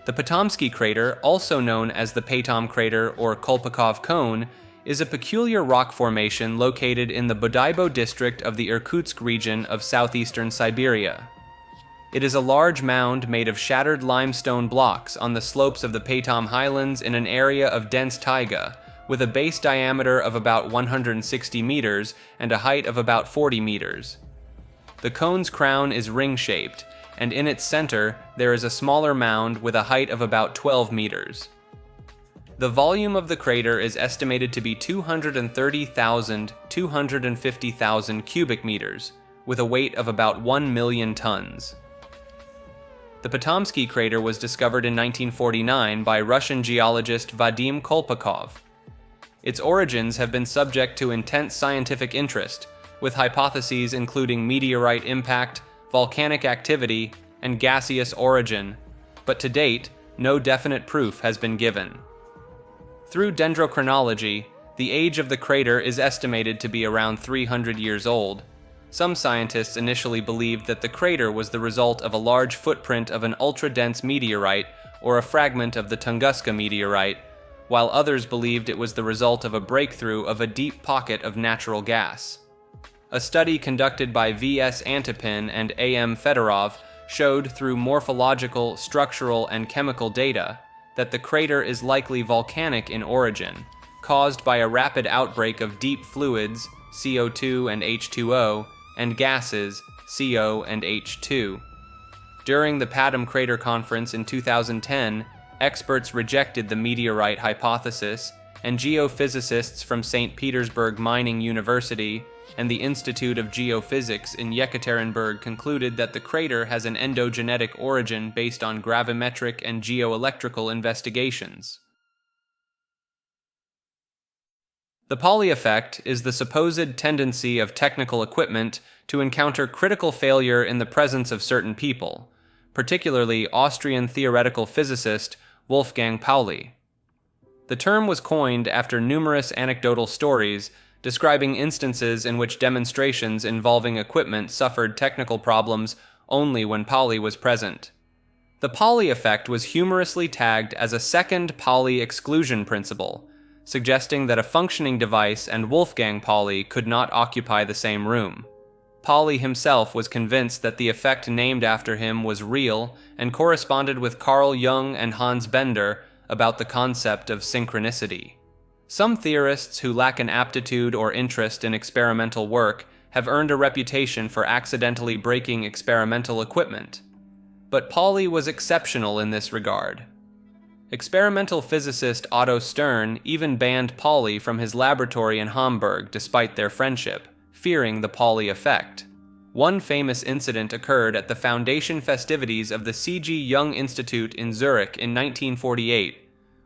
[SPEAKER 1] The Potomsky crater, also known as the Peytom crater or Kolpakov cone, is a peculiar rock formation located in the Bodaibo district of the Irkutsk region of southeastern Siberia. It is a large mound made of shattered limestone blocks on the slopes of the Peytom highlands in an area of dense taiga, with a base diameter of about 160 meters and a height of about 40 meters. The cone's crown is ring-shaped, and in its center there is a smaller mound with a height of about 12 meters. The volume of the crater is estimated to be 230,000 to 250,000 cubic meters, with a weight of about 1 million tons. The Potomsky crater was discovered in 1949 by Russian geologist Vadim Kolpakov. Its origins have been subject to intense scientific interest, with hypotheses including meteorite impact, volcanic activity, and gaseous origin, but to date, no definite proof has been given. Through dendrochronology, the age of the crater is estimated to be around 300 years old. Some scientists initially believed that the crater was the result of a large footprint of an ultra-dense meteorite or a fragment of the Tunguska meteorite, while others believed it was the result of a breakthrough of a deep pocket of natural gas. A study conducted by V.S. Antipin and A.M. Fedorov showed through morphological, structural, and chemical data that the crater is likely volcanic in origin, caused by a rapid outbreak of deep fluids, CO2 and H2O, and gases, CO and H2. During the Padam Crater Conference in 2010, experts rejected the meteorite hypothesis, and geophysicists from St. Petersburg Mining University and the Institute of Geophysics in Yekaterinburg concluded that the crater has an endogenetic origin based on gravimetric and geoelectrical investigations. The Pauli effect is the supposed tendency of technical equipment to encounter critical failure in the presence of certain people, particularly Austrian theoretical physicist Wolfgang Pauli. The term was coined after numerous anecdotal stories describing instances in which demonstrations involving equipment suffered technical problems only when Pauli was present. The Pauli effect was humorously tagged as a second Pauli exclusion principle, suggesting that a functioning device and Wolfgang Pauli could not occupy the same room. Pauli himself was convinced that the effect named after him was real and corresponded with Carl Jung and Hans Bender about the concept of synchronicity. Some theorists who lack an aptitude or interest in experimental work have earned a reputation for accidentally breaking experimental equipment. But Pauli was exceptional in this regard. Experimental physicist Otto Stern even banned Pauli from his laboratory in Hamburg despite their friendship, fearing the Pauli effect. One famous incident occurred at the foundation festivities of the C.G. Jung Institute in Zurich in 1948,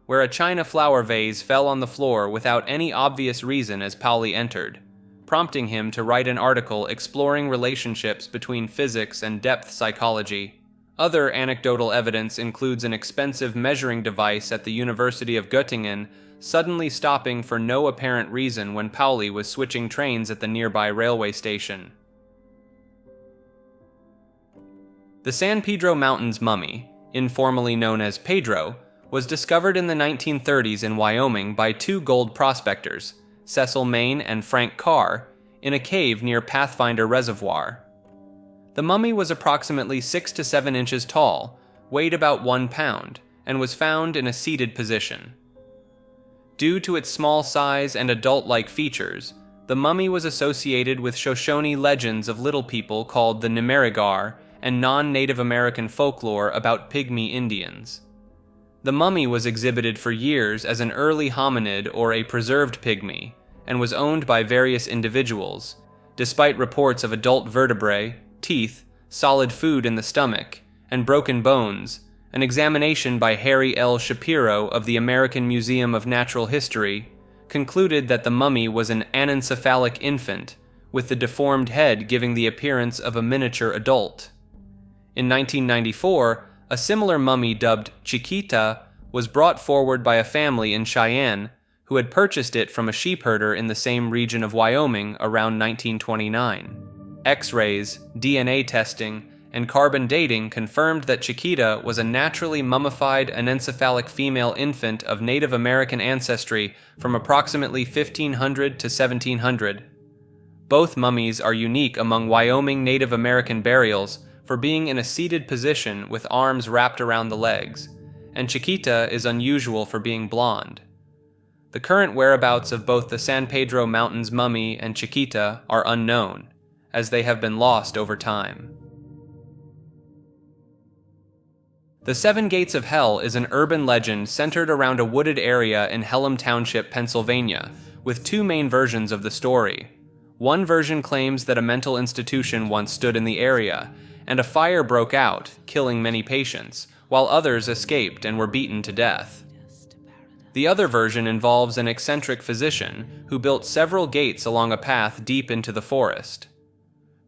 [SPEAKER 1] where a china flower vase fell on the floor without any obvious reason as Pauli entered, prompting him to write an article exploring relationships between physics and depth psychology. Other anecdotal evidence includes an expensive measuring device at the University of Göttingen suddenly stopping for no apparent reason when Pauli was switching trains at the nearby railway station. The San Pedro Mountains mummy, informally known as Pedro, was discovered in the 1930s in Wyoming by two gold prospectors, Cecil Main and Frank Carr, in a cave near Pathfinder Reservoir. The mummy was approximately 6 to 7 inches tall, weighed about 1 pound, and was found in a seated position. Due to its small size and adult-like features, the mummy was associated with Shoshone legends of little people called the Nimerigar and non-Native American folklore about Pygmy Indians. The mummy was exhibited for years as an early hominid or a preserved pygmy, and was owned by various individuals, despite reports of adult vertebrae, teeth, solid food in the stomach, and broken bones. An examination by Harry L. Shapiro of the American Museum of Natural History concluded that the mummy was an anencephalic infant, with the deformed head giving the appearance of a miniature adult. In 1994, a similar mummy dubbed Chiquita was brought forward by a family in Cheyenne who had purchased it from a sheepherder in the same region of Wyoming around 1929. X-rays, DNA testing, and carbon dating confirmed that Chiquita was a naturally mummified anencephalic female infant of Native American ancestry from approximately 1500 to 1700. Both mummies are unique among Wyoming Native American burials for being in a seated position with arms wrapped around the legs, and Chiquita is unusual for being blonde. The current whereabouts of both the San Pedro Mountains mummy and Chiquita are unknown, as they have been lost over time. The Seven Gates of Hell is an urban legend centered around a wooded area in Pelham Township, Pennsylvania, with two main versions of the story. One version claims that a mental institution once stood in the area, and a fire broke out, killing many patients, while others escaped and were beaten to death. The other version involves an eccentric physician who built several gates along a path deep into the forest.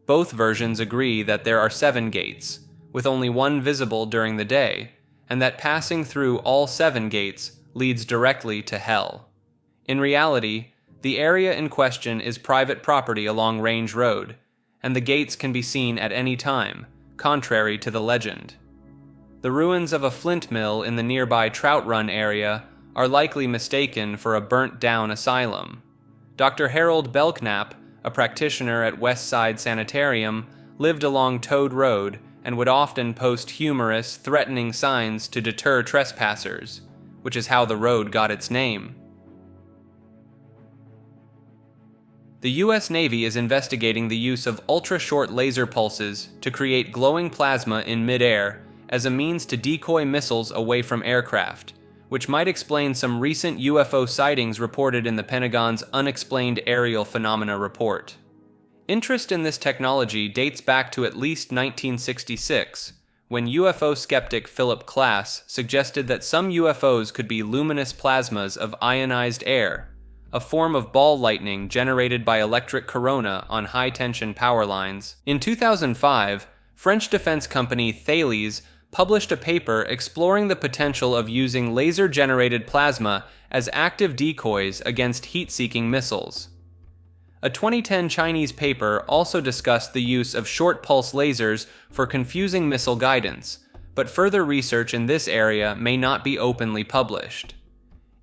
[SPEAKER 1] Both versions agree that there are 7 gates, with only one visible during the day, and that passing through all 7 gates leads directly to hell. In reality, the area in question is private property along Range Road, and the gates can be seen at any time, contrary to the legend. The ruins of a flint mill in the nearby Trout Run area are likely mistaken for a burnt-down asylum. Dr. Harold Belknap, a practitioner at Westside Sanitarium, lived along Toad Road and would often post humorous, threatening signs to deter trespassers, which is how the road got its name. The US Navy is investigating the use of ultra-short laser pulses to create glowing plasma in midair as a means to decoy missiles away from aircraft, which might explain some recent UFO sightings reported in the Pentagon's Unexplained Aerial Phenomena report. Interest in this technology dates back to at least 1966, when UFO skeptic Philip Klass suggested that some UFOs could be luminous plasmas of ionized air, a form of ball lightning generated by electric corona on high-tension power lines. In 2005, French defense company Thales published a paper exploring the potential of using laser-generated plasma as active decoys against heat-seeking missiles. A 2010 Chinese paper also discussed the use of short-pulse lasers for confusing missile guidance, but further research in this area may not be openly published.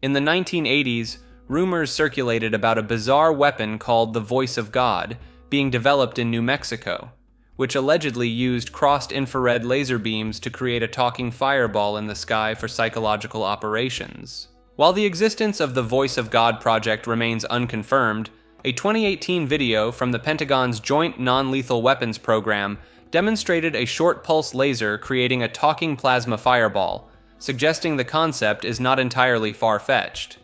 [SPEAKER 1] In the 1980s, rumors circulated about a bizarre weapon called the Voice of God being developed in New Mexico, which allegedly used crossed infrared laser beams to create a talking fireball in the sky for psychological operations. While the existence of the Voice of God project remains unconfirmed, a 2018 video from the Pentagon's Joint Non-Lethal Weapons Program demonstrated a short-pulse laser creating a talking plasma fireball, suggesting the concept is not entirely far-fetched.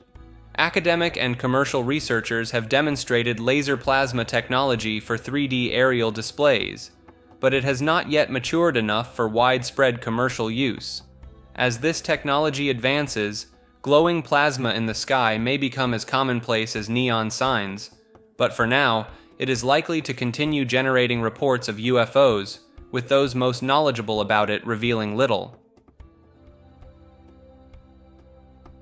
[SPEAKER 1] Academic and commercial researchers have demonstrated laser plasma technology for 3D aerial displays, but it has not yet matured enough for widespread commercial use. As this technology advances, glowing plasma in the sky may become as commonplace as neon signs, but for now, it is likely to continue generating reports of UFOs, with those most knowledgeable about it revealing little.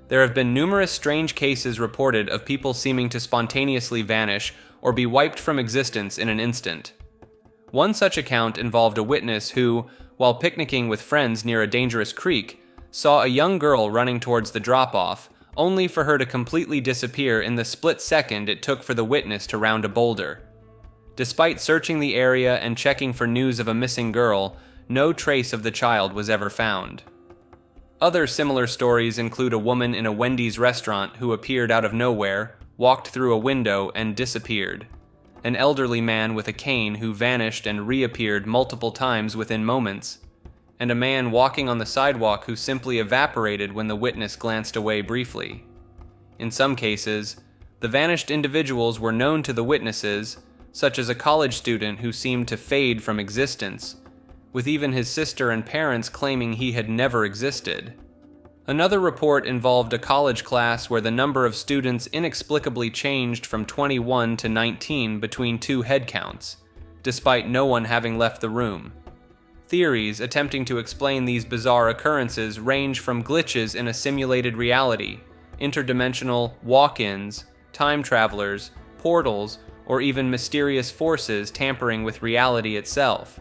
[SPEAKER 1] There have been numerous strange cases reported of people seeming to spontaneously vanish or be wiped from existence in an instant. One such account involved a witness who, while picnicking with friends near a dangerous creek, saw a young girl running towards the drop-off, only for her to completely disappear in the split second it took for the witness to round a boulder. Despite searching the area and checking for news of a missing girl, no trace of the child was ever found. Other similar stories include a woman in a Wendy's restaurant who appeared out of nowhere, walked through a window, and disappeared. An elderly man with a cane who vanished and reappeared multiple times within moments, and a man walking on the sidewalk who simply evaporated when the witness glanced away briefly. In some cases, the vanished individuals were known to the witnesses, such as a college student who seemed to fade from existence, with even his sister and parents claiming he had never existed. Another report involved a college class where the number of students inexplicably changed from 21 to 19 between two head counts, despite no one having left the room. Theories attempting to explain these bizarre occurrences range from glitches in a simulated reality, interdimensional walk-ins, time travelers, portals, or even mysterious forces tampering with reality itself.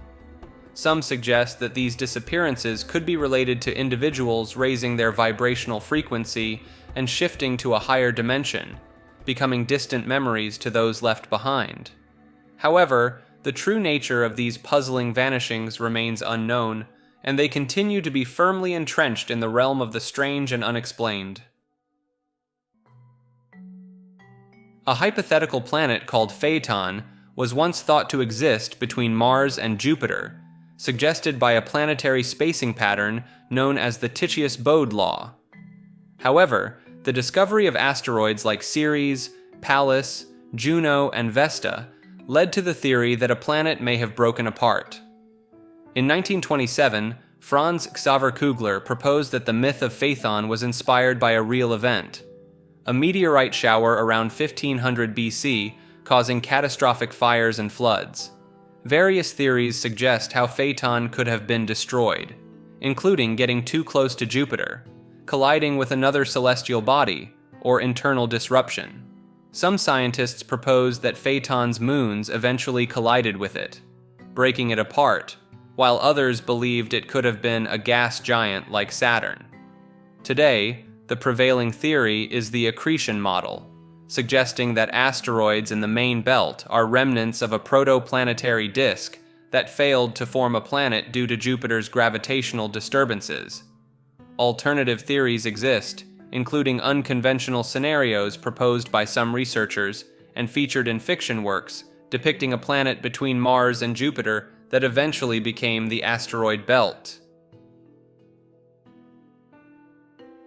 [SPEAKER 1] Some suggest that these disappearances could be related to individuals raising their vibrational frequency and shifting to a higher dimension, becoming distant memories to those left behind. However, the true nature of these puzzling vanishings remains unknown, and they continue to be firmly entrenched in the realm of the strange and unexplained. A hypothetical planet called Phaeton was once thought to exist between Mars and Jupiter, suggested by a planetary spacing pattern known as the Titius-Bode law. However, the discovery of asteroids like Ceres, Pallas, Juno, and Vesta led to the theory that a planet may have broken apart. In 1927, Franz Xaver Kugler proposed that the myth of Phaethon was inspired by a real event, a meteorite shower around 1500 BC causing catastrophic fires and floods. Various theories suggest how Phaeton could have been destroyed, including getting too close to Jupiter, colliding with another celestial body, or internal disruption. Some scientists propose that Phaeton's moons eventually collided with it, breaking it apart, while others believed it could have been a gas giant like Saturn. Today, the prevailing theory is the accretion model, suggesting that asteroids in the main belt are remnants of a protoplanetary disk that failed to form a planet due to Jupiter's gravitational disturbances. Alternative theories exist, including unconventional scenarios proposed by some researchers and featured in fiction works, depicting a planet between Mars and Jupiter that eventually became the asteroid belt.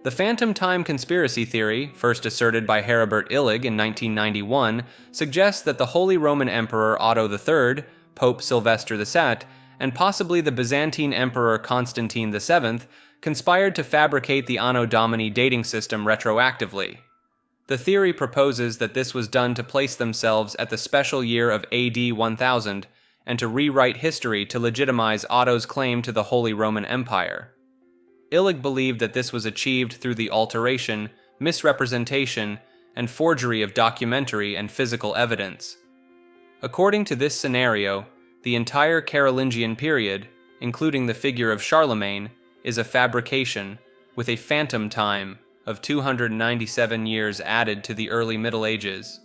[SPEAKER 1] The phantom time conspiracy theory, first asserted by Herbert Illig in 1991, suggests that the Holy Roman Emperor Otto III, Pope Sylvester II, and possibly the Byzantine Emperor Constantine VII conspired to fabricate the Anno Domini dating system retroactively. The theory proposes that this was done to place themselves at the special year of AD 1000 and to rewrite history to legitimize Otto's claim to the Holy Roman Empire. Illig believed that this was achieved through the alteration, misrepresentation, and forgery of documentary and physical evidence. According to this scenario, the entire Carolingian period, including the figure of Charlemagne, is a fabrication, with a phantom time of 297 years added to the early Middle Ages.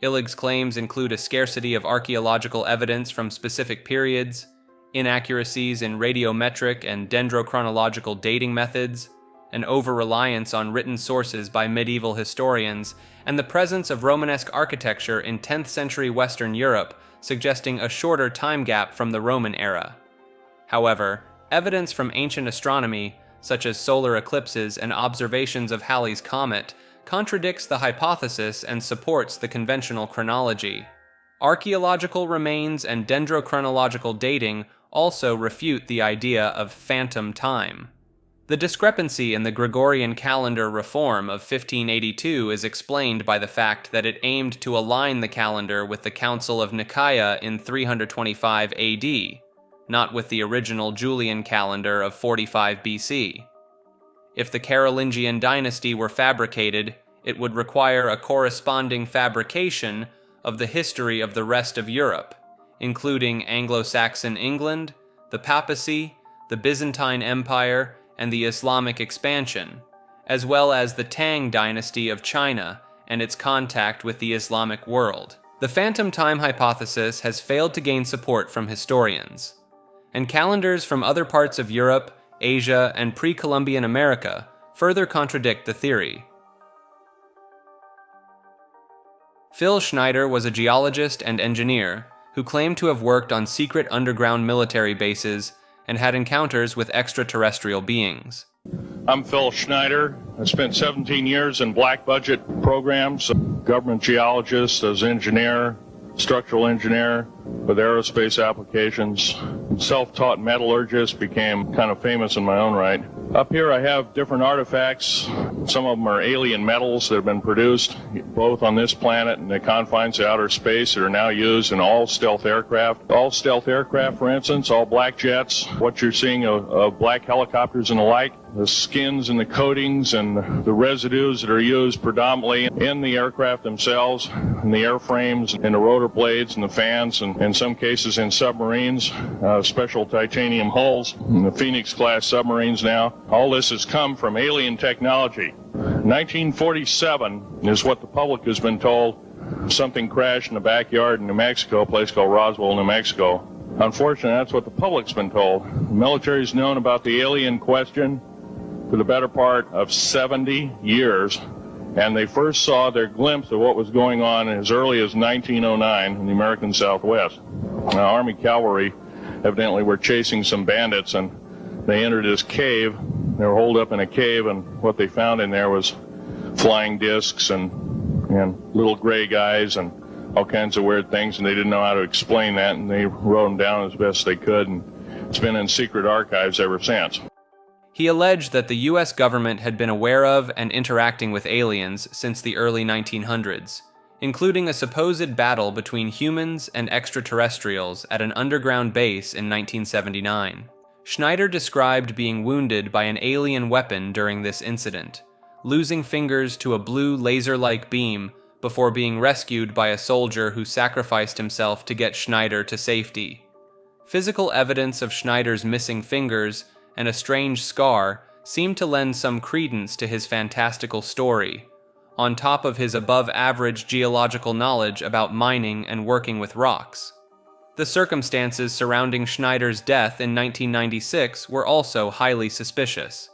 [SPEAKER 1] Illig's claims include a scarcity of archaeological evidence from specific periods, inaccuracies in radiometric and dendrochronological dating methods, an over-reliance on written sources by medieval historians, and the presence of Romanesque architecture in 10th century Western Europe, suggesting a shorter time gap from the Roman era. However, evidence from ancient astronomy, such as solar eclipses and observations of Halley's Comet, contradicts the hypothesis and supports the conventional chronology. Archaeological remains and dendrochronological dating also refute the idea of phantom time. The discrepancy in the Gregorian calendar reform of 1582 is explained by the fact that it aimed to align the calendar with the Council of Nicaea in 325 AD, not with the original Julian calendar of 45 BC. If the Carolingian dynasty were fabricated, it would require a corresponding fabrication of the history of the rest of Europe, including Anglo-Saxon England, the papacy, the Byzantine Empire, and the Islamic expansion, as well as the Tang dynasty of China and its contact with the Islamic world. The phantom time hypothesis has failed to gain support from historians, and calendars from other parts of Europe, Asia, and pre-Columbian America further contradict the theory. Phil Schneider was a geologist and engineer who claimed to have worked on secret underground military bases and had encounters with extraterrestrial beings.
[SPEAKER 12] I'm Phil Schneider. I spent 17 years in black budget programs, government geologist as engineer, structural engineer with aerospace applications. Self-taught metallurgist, became kind of famous in my own right. Up here I have different artifacts. Some of them are alien metals that have been produced both on this planet and the confines of outer space that are now used in all stealth aircraft. All stealth aircraft, for instance, all black jets, what you're seeing of black helicopters and the like, the skins and the coatings and the residues that are used predominantly in the aircraft themselves, in the airframes, in the rotor blades and the fans, and in some cases in submarines, special titanium hulls, in the Phoenix-class submarines now. All this has come from alien technology. 1947 is what the public has been told. Something crashed in the backyard in New Mexico, a place called Roswell, New Mexico. Unfortunately, that's what the public's been told. The military's known about the alien question for the better part of 70 years, and they first saw their glimpse of what was going on as early as 1909 in the American Southwest. Now, Army cavalry evidently were chasing some bandits, and they entered this cave. They were holed up in a cave, and what they found in there was flying discs and little gray guys and all kinds of weird things, and they didn't know how to explain that, and they wrote them down as best they could, and it's been in secret archives ever since.
[SPEAKER 1] He alleged that the US government had been aware of and interacting with aliens since the early 1900s, including a supposed battle between humans and extraterrestrials at an underground base in 1979. Schneider described being wounded by an alien weapon during this incident, losing fingers to a blue laser-like beam before being rescued by a soldier who sacrificed himself to get Schneider to safety. Physical evidence of Schneider's missing fingers and a strange scar seemed to lend some credence to his fantastical story, on top of his above-average geological knowledge about mining and working with rocks. The circumstances surrounding Schneider's death in 1996 were also highly suspicious.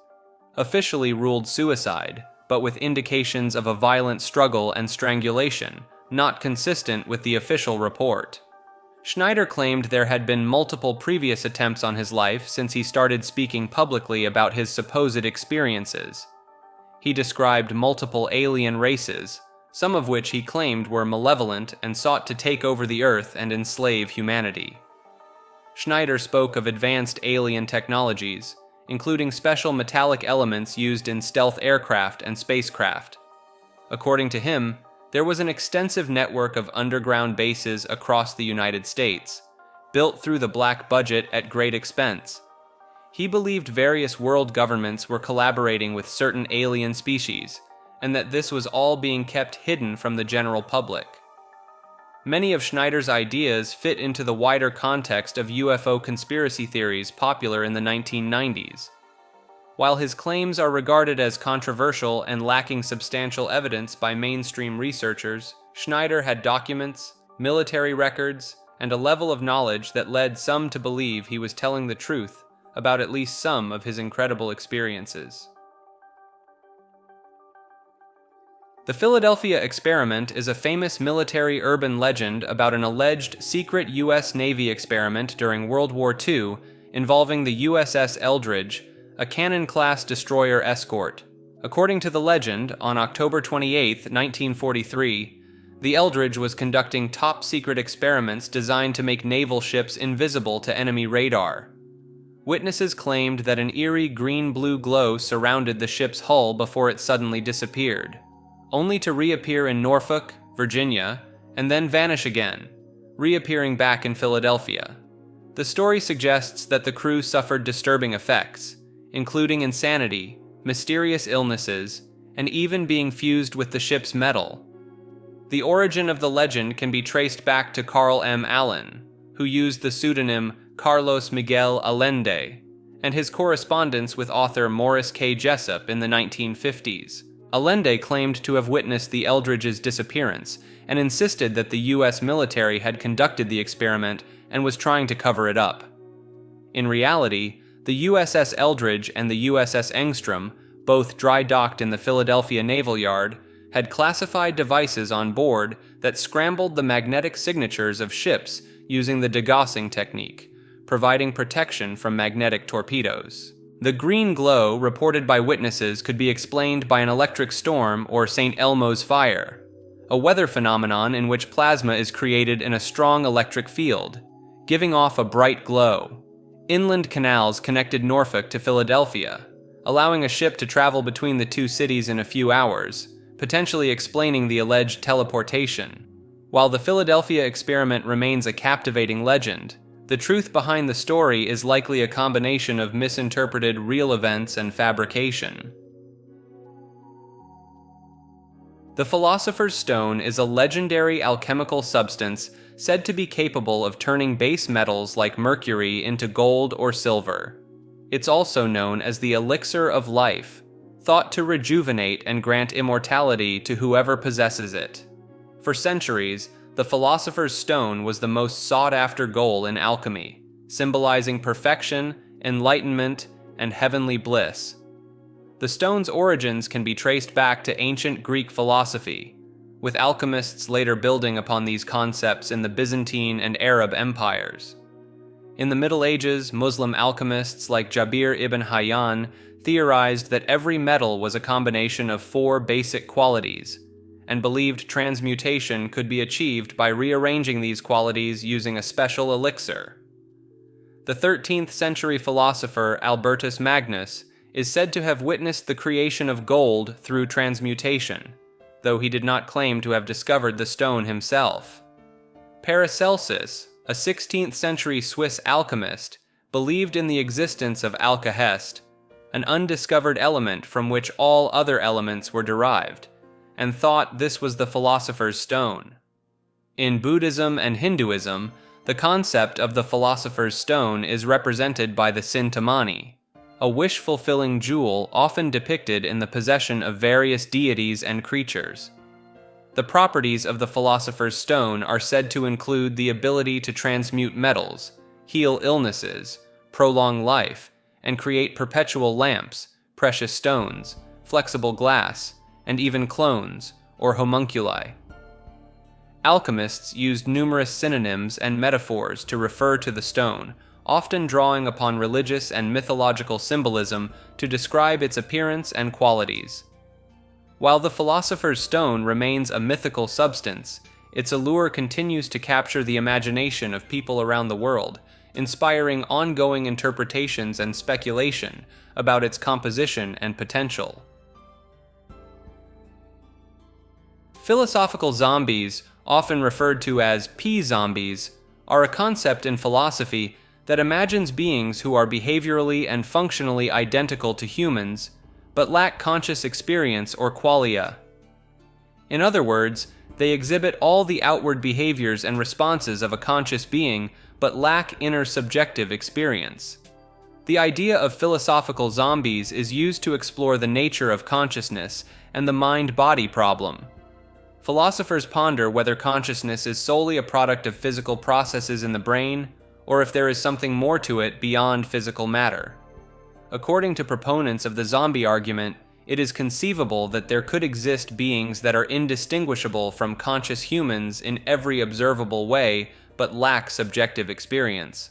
[SPEAKER 1] Officially ruled suicide, but with indications of a violent struggle and strangulation, not consistent with the official report. Schneider claimed there had been multiple previous attempts on his life since he started speaking publicly about his supposed experiences. He described multiple alien races, some of which he claimed were malevolent and sought to take over the Earth and enslave humanity. Schneider spoke of advanced alien technologies, including special metallic elements used in stealth aircraft and spacecraft. According to him, there was an extensive network of underground bases across the United States, built through the black budget at great expense. He believed various world governments were collaborating with certain alien species, and that this was all being kept hidden from the general public. Many of Schneider's ideas fit into the wider context of UFO conspiracy theories popular in the 1990s. While his claims are regarded as controversial and lacking substantial evidence by mainstream researchers, Schneider had documents, military records, and a level of knowledge that led some to believe he was telling the truth about at least some of his incredible experiences. The Philadelphia experiment is a famous military urban legend about an alleged secret U.S. Navy experiment during World War II involving the USS Eldridge, a Cannon-class destroyer escort. According to the legend, on October 28, 1943, the Eldridge was conducting top-secret experiments designed to make naval ships invisible to enemy radar. Witnesses claimed that an eerie green-blue glow surrounded the ship's hull before it suddenly disappeared, only to reappear in Norfolk, Virginia, and then vanish again, reappearing back in Philadelphia. The story suggests that the crew suffered disturbing effects, including insanity, mysterious illnesses, and even being fused with the ship's metal. The origin of the legend can be traced back to Carl M. Allen, who used the pseudonym Carlos Miguel Allende, and his correspondence with author Morris K. Jessup in the 1950s. Allende claimed to have witnessed the Eldridge's disappearance and insisted that the U.S. military had conducted the experiment and was trying to cover it up. In reality, the USS Eldridge and the USS Engstrom, both dry-docked in the Philadelphia Naval Yard, had classified devices on board that scrambled the magnetic signatures of ships using the degaussing technique, providing protection from magnetic torpedoes. The green glow reported by witnesses could be explained by an electric storm or St. Elmo's fire, a weather phenomenon in which plasma is created in a strong electric field, giving off a bright glow. Inland canals connected Norfolk to Philadelphia, allowing a ship to travel between the two cities in a few hours, potentially explaining the alleged teleportation. While the Philadelphia experiment remains a captivating legend, the truth behind the story is likely a combination of misinterpreted real events and fabrication. The Philosopher's Stone is a legendary alchemical substance said to be capable of turning base metals like mercury into gold or silver. It's also known as the Elixir of Life, thought to rejuvenate and grant immortality to whoever possesses it. For centuries, the Philosopher's Stone was the most sought-after goal in alchemy, symbolizing perfection, enlightenment, and heavenly bliss. The stone's origins can be traced back to ancient Greek philosophy, with alchemists later building upon these concepts in the Byzantine and Arab empires. In the Middle Ages, Muslim alchemists like Jabir ibn Hayyan theorized that every metal was a combination of 4 basic qualities, and believed transmutation could be achieved by rearranging these qualities using a special elixir. The 13th century philosopher Albertus Magnus is said to have witnessed the creation of gold through transmutation, though he did not claim to have discovered the stone himself. Paracelsus, a 16th century Swiss alchemist, believed in the existence of alkahest, an undiscovered element from which all other elements were derived, and thought this was the Philosopher's Stone. In Buddhism and Hinduism, the concept of the Philosopher's Stone is represented by the Cintamani, a wish-fulfilling jewel often depicted in the possession of various deities and creatures. The properties of the Philosopher's Stone are said to include the ability to transmute metals, heal illnesses, prolong life, and create perpetual lamps, precious stones, flexible glass, and even clones, or homunculi. Alchemists used numerous synonyms and metaphors to refer to the stone, often drawing upon religious and mythological symbolism to describe its appearance and qualities. While the philosopher's stone remains a mythical substance, its allure continues to capture the imagination of people around the world, inspiring ongoing interpretations and speculation about its composition and potential. Philosophical zombies, often referred to as p-zombies, are a concept in philosophy that imagines beings who are behaviorally and functionally identical to humans, but lack conscious experience or qualia. In other words, they exhibit all the outward behaviors and responses of a conscious being, but lack inner subjective experience. The idea of philosophical zombies is used to explore the nature of consciousness and the mind-body problem. Philosophers ponder whether consciousness is solely a product of physical processes in the brain, or if there is something more to it beyond physical matter. According to proponents of the zombie argument, it is conceivable that there could exist beings that are indistinguishable from conscious humans in every observable way, but lack subjective experience.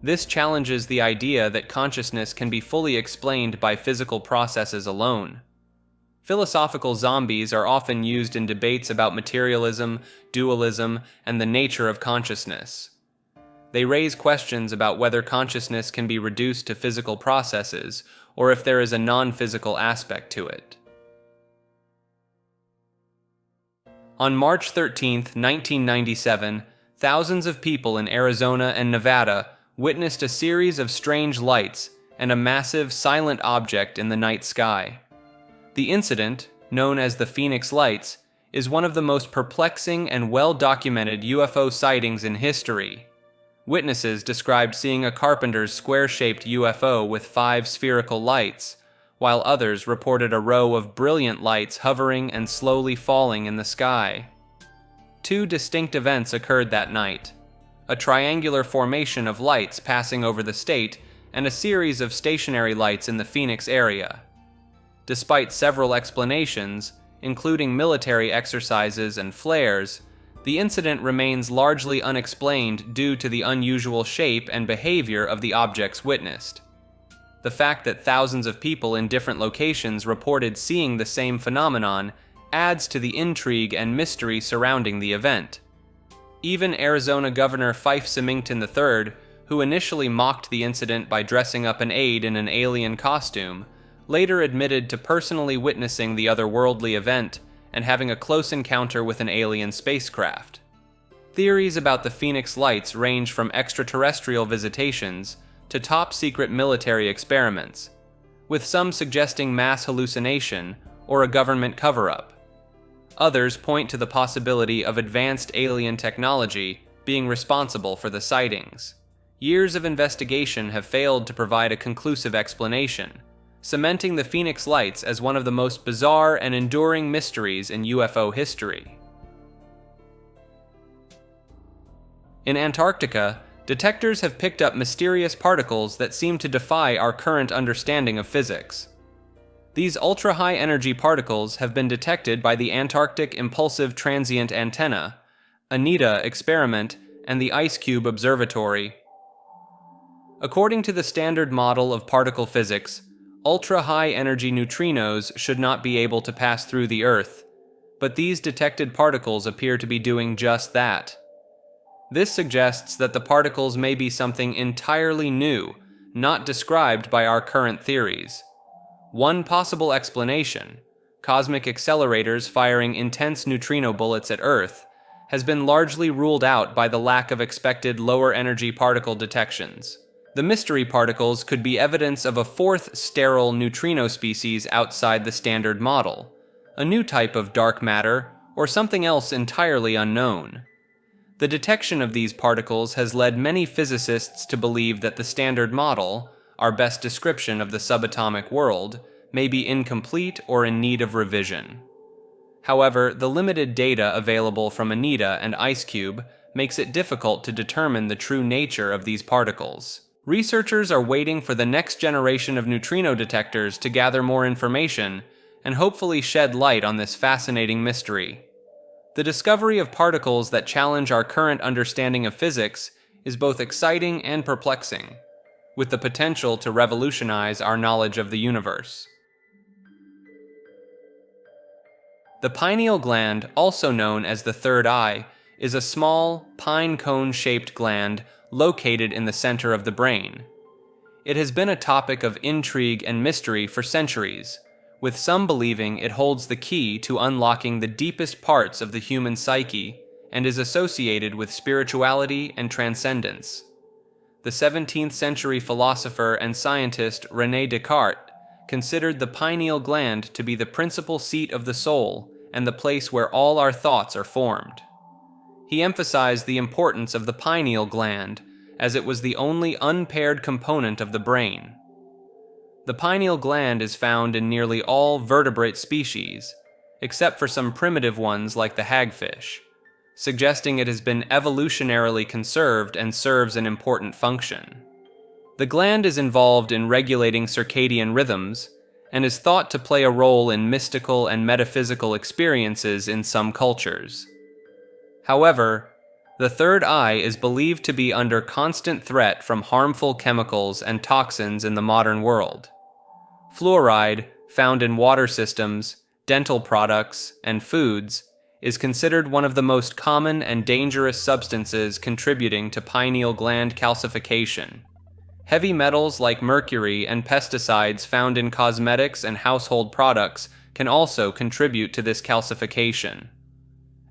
[SPEAKER 1] This challenges the idea that consciousness can be fully explained by physical processes alone. Philosophical zombies are often used in debates about materialism, dualism, and the nature of consciousness. They raise questions about whether consciousness can be reduced to physical processes, or if there is a non-physical aspect to it. On March 13, 1997, thousands of people in Arizona and Nevada witnessed a series of strange lights and a massive, silent object in the night sky. The incident, known as the Phoenix Lights, is one of the most perplexing and well-documented UFO sightings in history. Witnesses described seeing a carpenter's square-shaped UFO with 5 spherical lights, while others reported a row of brilliant lights hovering and slowly falling in the sky. 2 distinct events occurred that night: a triangular formation of lights passing over the state, and a series of stationary lights in the Phoenix area. Despite several explanations, including military exercises and flares, the incident remains largely unexplained due to the unusual shape and behavior of the objects witnessed. The fact that thousands of people in different locations reported seeing the same phenomenon adds to the intrigue and mystery surrounding the event. Even Arizona Governor Fife Symington III, who initially mocked the incident by dressing up an aide in an alien costume, later admitted to personally witnessing the otherworldly event and having a close encounter with an alien spacecraft. Theories about the Phoenix Lights range from extraterrestrial visitations to top-secret military experiments, with some suggesting mass hallucination or a government cover-up. Others point to the possibility of advanced alien technology being responsible for the sightings. Years of investigation have failed to provide a conclusive explanation, cementing the Phoenix Lights as one of the most bizarre and enduring mysteries in UFO history. In Antarctica, detectors have picked up mysterious particles that seem to defy our current understanding of physics. These ultra-high energy particles have been detected by the Antarctic Impulsive Transient Antenna, ANITA experiment, and the IceCube Observatory. According to the Standard Model of Particle Physics, ultra-high energy neutrinos should not be able to pass through the Earth, but these detected particles appear to be doing just that. This suggests that the particles may be something entirely new, not described by our current theories. One possible explanation, cosmic accelerators firing intense neutrino bullets at Earth, has been largely ruled out by the lack of expected lower energy particle detections. The mystery particles could be evidence of a 4th sterile neutrino species outside the Standard Model, a new type of dark matter, or something else entirely unknown. The detection of these particles has led many physicists to believe that the Standard Model, our best description of the subatomic world, may be incomplete or in need of revision. However, the limited data available from ANITA and IceCube makes it difficult to determine the true nature of these particles. Researchers are waiting for the next generation of neutrino detectors to gather more information and hopefully shed light on this fascinating mystery. The discovery of particles that challenge our current understanding of physics is both exciting and perplexing, with the potential to revolutionize our knowledge of the universe. The pineal gland, also known as the third eye, is a small, pine cone-shaped gland located in the center of the brain. It has been a topic of intrigue and mystery for centuries, with some believing it holds the key to unlocking the deepest parts of the human psyche and is associated with spirituality and transcendence. The 17th century philosopher and scientist René Descartes considered the pineal gland to be the principal seat of the soul and the place where all our thoughts are formed. He emphasized the importance of the pineal gland, as it was the only unpaired component of the brain. The pineal gland is found in nearly all vertebrate species, except for some primitive ones like the hagfish, suggesting it has been evolutionarily conserved and serves an important function. The gland is involved in regulating circadian rhythms and is thought to play a role in mystical and metaphysical experiences in some cultures. However, the third eye is believed to be under constant threat from harmful chemicals and toxins in the modern world. Fluoride, found in water systems, dental products, and foods, is considered one of the most common and dangerous substances contributing to pineal gland calcification. Heavy metals like mercury and pesticides found in cosmetics and household products can also contribute to this calcification.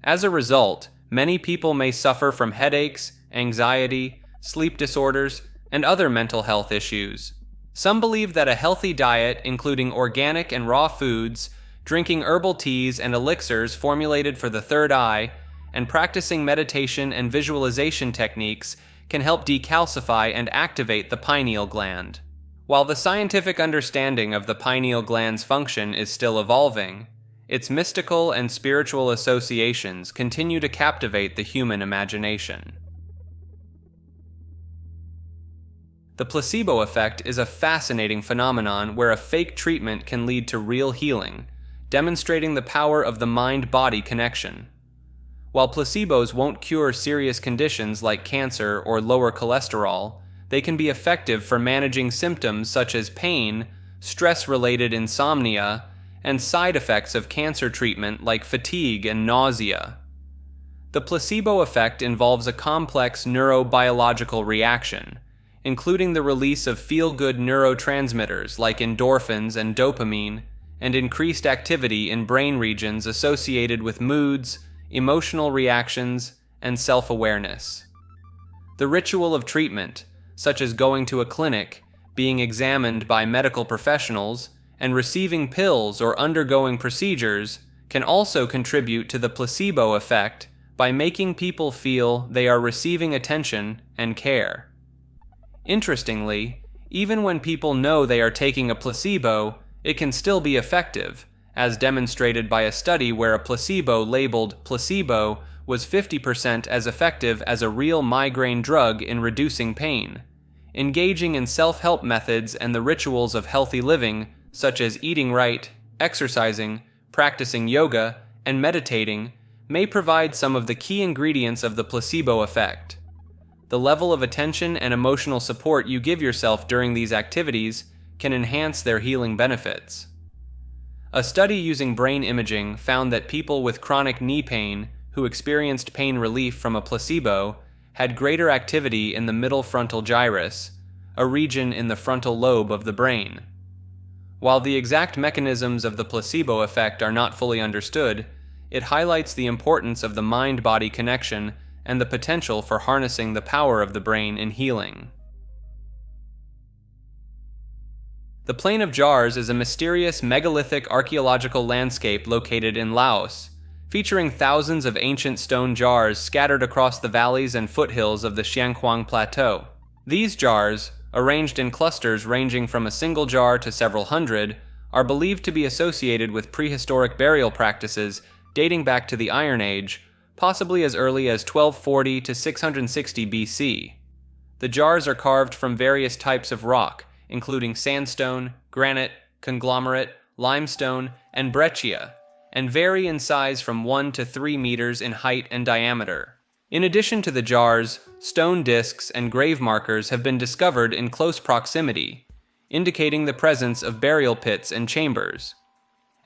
[SPEAKER 1] As a result, many people may suffer from headaches, anxiety, sleep disorders, and other mental health issues. Some believe that a healthy diet, including organic and raw foods, drinking herbal teas and elixirs formulated for the third eye, and practicing meditation and visualization techniques can help decalcify and activate the pineal gland. While the scientific understanding of the pineal gland's function is still evolving, its mystical and spiritual associations continue to captivate the human imagination. The placebo effect is a fascinating phenomenon where a fake treatment can lead to real healing, demonstrating the power of the mind-body connection. While placebos won't cure serious conditions like cancer or lower cholesterol, they can be effective for managing symptoms such as pain, stress-related insomnia, and side effects of cancer treatment like fatigue and nausea. The placebo effect involves a complex neurobiological reaction, including the release of feel-good neurotransmitters like endorphins and dopamine, and increased activity in brain regions associated with moods, emotional reactions, and self-awareness. The ritual of treatment, such as going to a clinic, being examined by medical professionals, and receiving pills or undergoing procedures, can also contribute to the placebo effect by making people feel they are receiving attention and care. Interestingly, even when people know they are taking a placebo, it can still be effective, as demonstrated by a study where a placebo labeled placebo was 50% as effective as a real migraine drug in reducing pain. Engaging in self-help methods and the rituals of healthy living, such as eating right, exercising, practicing yoga, and meditating, may provide some of the key ingredients of the placebo effect. The level of attention and emotional support you give yourself during these activities can enhance their healing benefits. A study using brain imaging found that people with chronic knee pain who experienced pain relief from a placebo had greater activity in the middle frontal gyrus, a region in the frontal lobe of the brain. While the exact mechanisms of the placebo effect are not fully understood, it highlights the importance of the mind-body connection and the potential for harnessing the power of the brain in healing. The Plain of Jars is a mysterious megalithic archaeological landscape located in Laos, featuring thousands of ancient stone jars scattered across the valleys and foothills of the Xianghuang Plateau. These jars, arranged in clusters ranging from a single jar to several hundred, are believed to be associated with prehistoric burial practices dating back to the Iron Age, possibly as early as 1240 to 660 BC. The jars are carved from various types of rock, including sandstone, granite, conglomerate, limestone, and breccia, and vary in size from 1 to 3 meters in height and diameter. In addition to the jars, stone discs and grave markers have been discovered in close proximity, indicating the presence of burial pits and chambers.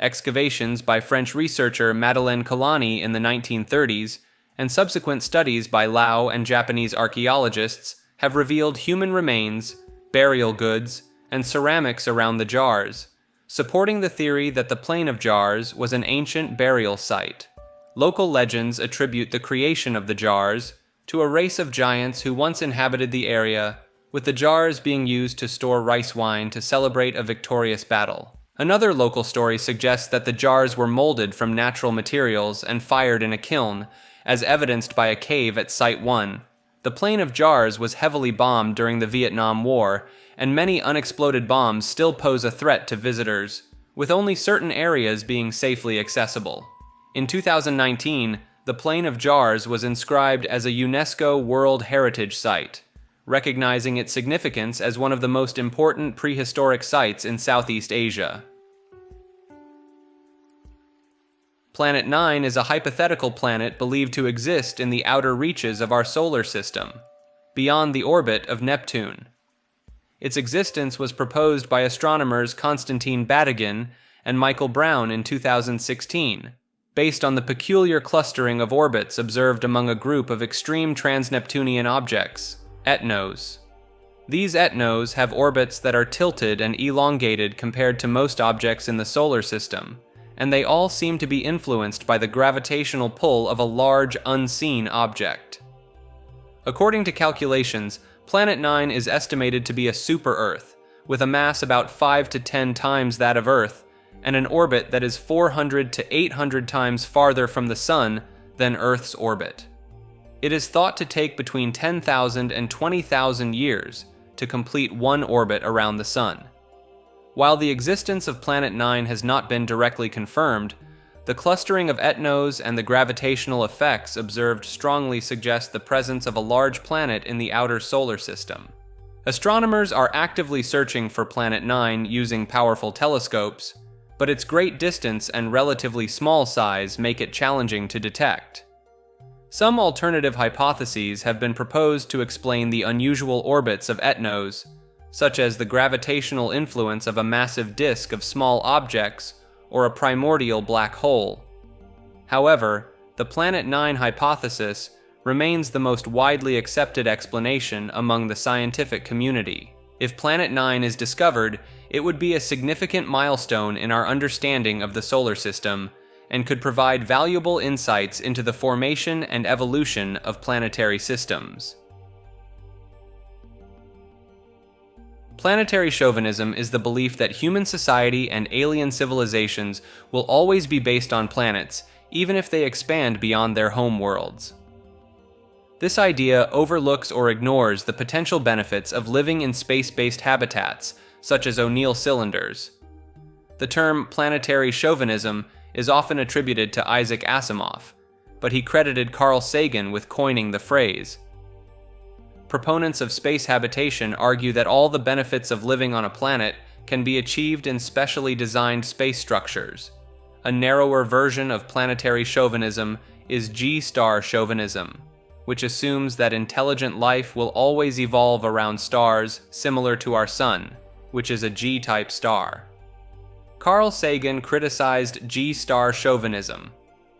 [SPEAKER 1] Excavations by French researcher Madeleine Colani in the 1930s and subsequent studies by Lao and Japanese archaeologists have revealed human remains, burial goods, and ceramics around the jars, supporting the theory that the plain of jars was an ancient burial site. Local legends attribute the creation of the jars to a race of giants who once inhabited the area, with the jars being used to store rice wine to celebrate a victorious battle. Another local story suggests that the jars were molded from natural materials and fired in a kiln, as evidenced by a cave at Site 1. The plain of jars was heavily bombed during the Vietnam War, and many unexploded bombs still pose a threat to visitors, with only certain areas being safely accessible. In 2019, the plain of jars was inscribed as a UNESCO World Heritage Site, recognizing its significance as one of the most important prehistoric sites in Southeast Asia. Planet 9 is a hypothetical planet believed to exist in the outer reaches of our solar system, beyond the orbit of Neptune. Its existence was proposed by astronomers Konstantin Batygin and Michael Brown in 2016, based on the peculiar clustering of orbits observed among a group of extreme trans-Neptunian objects, ETNOs. These ETNOs have orbits that are tilted and elongated compared to most objects in the solar system, and they all seem to be influenced by the gravitational pull of a large, unseen object. According to calculations, Planet 9 is estimated to be a super-Earth, with a mass about 5 to 10 times that of Earth, and an orbit that is 400 to 800 times farther from the Sun than Earth's orbit. It is thought to take between 10,000 and 20,000 years to complete one orbit around the Sun. While the existence of Planet 9 has not been directly confirmed, the clustering of ETNOs and the gravitational effects observed strongly suggest the presence of a large planet in the outer solar system. Astronomers are actively searching for Planet 9 using powerful telescopes, but its great distance and relatively small size make it challenging to detect. Some alternative hypotheses have been proposed to explain the unusual orbits of ETNOs, such as the gravitational influence of a massive disk of small objects or a primordial black hole. However, the Planet 9 hypothesis remains the most widely accepted explanation among the scientific community. If Planet 9 is discovered, it would be a significant milestone in our understanding of the solar system and could provide valuable insights into the formation and evolution of planetary systems. Planetary chauvinism is the belief that human society and alien civilizations will always be based on planets, even if they expand beyond their home worlds. This idea overlooks or ignores the potential benefits of living in space-based habitats, such as O'Neill cylinders. The term planetary chauvinism is often attributed to Isaac Asimov, but he credited Carl Sagan with coining the phrase. Proponents of space habitation argue that all the benefits of living on a planet can be achieved in specially designed space structures. A narrower version of planetary chauvinism is G-star chauvinism, which assumes that intelligent life will always evolve around stars similar to our Sun, which is a G-type star. Carl Sagan criticized G-star chauvinism,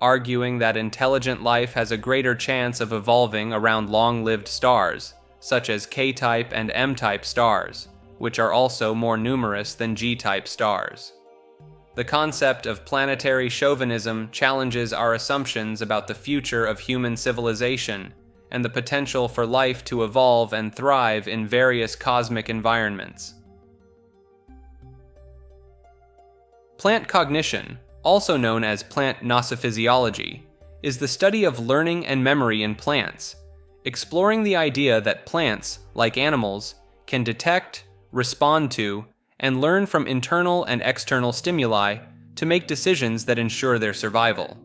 [SPEAKER 1] arguing that intelligent life has a greater chance of evolving around long-lived stars, such as K-type and M-type stars, which are also more numerous than G-type stars. The concept of planetary chauvinism challenges our assumptions about the future of human civilization and the potential for life to evolve and thrive in various cosmic environments. Plant cognition, also known as plant nosophysiology, is the study of learning and memory in plants, exploring the idea that plants, like animals, can detect, respond to, and learn from internal and external stimuli to make decisions that ensure their survival.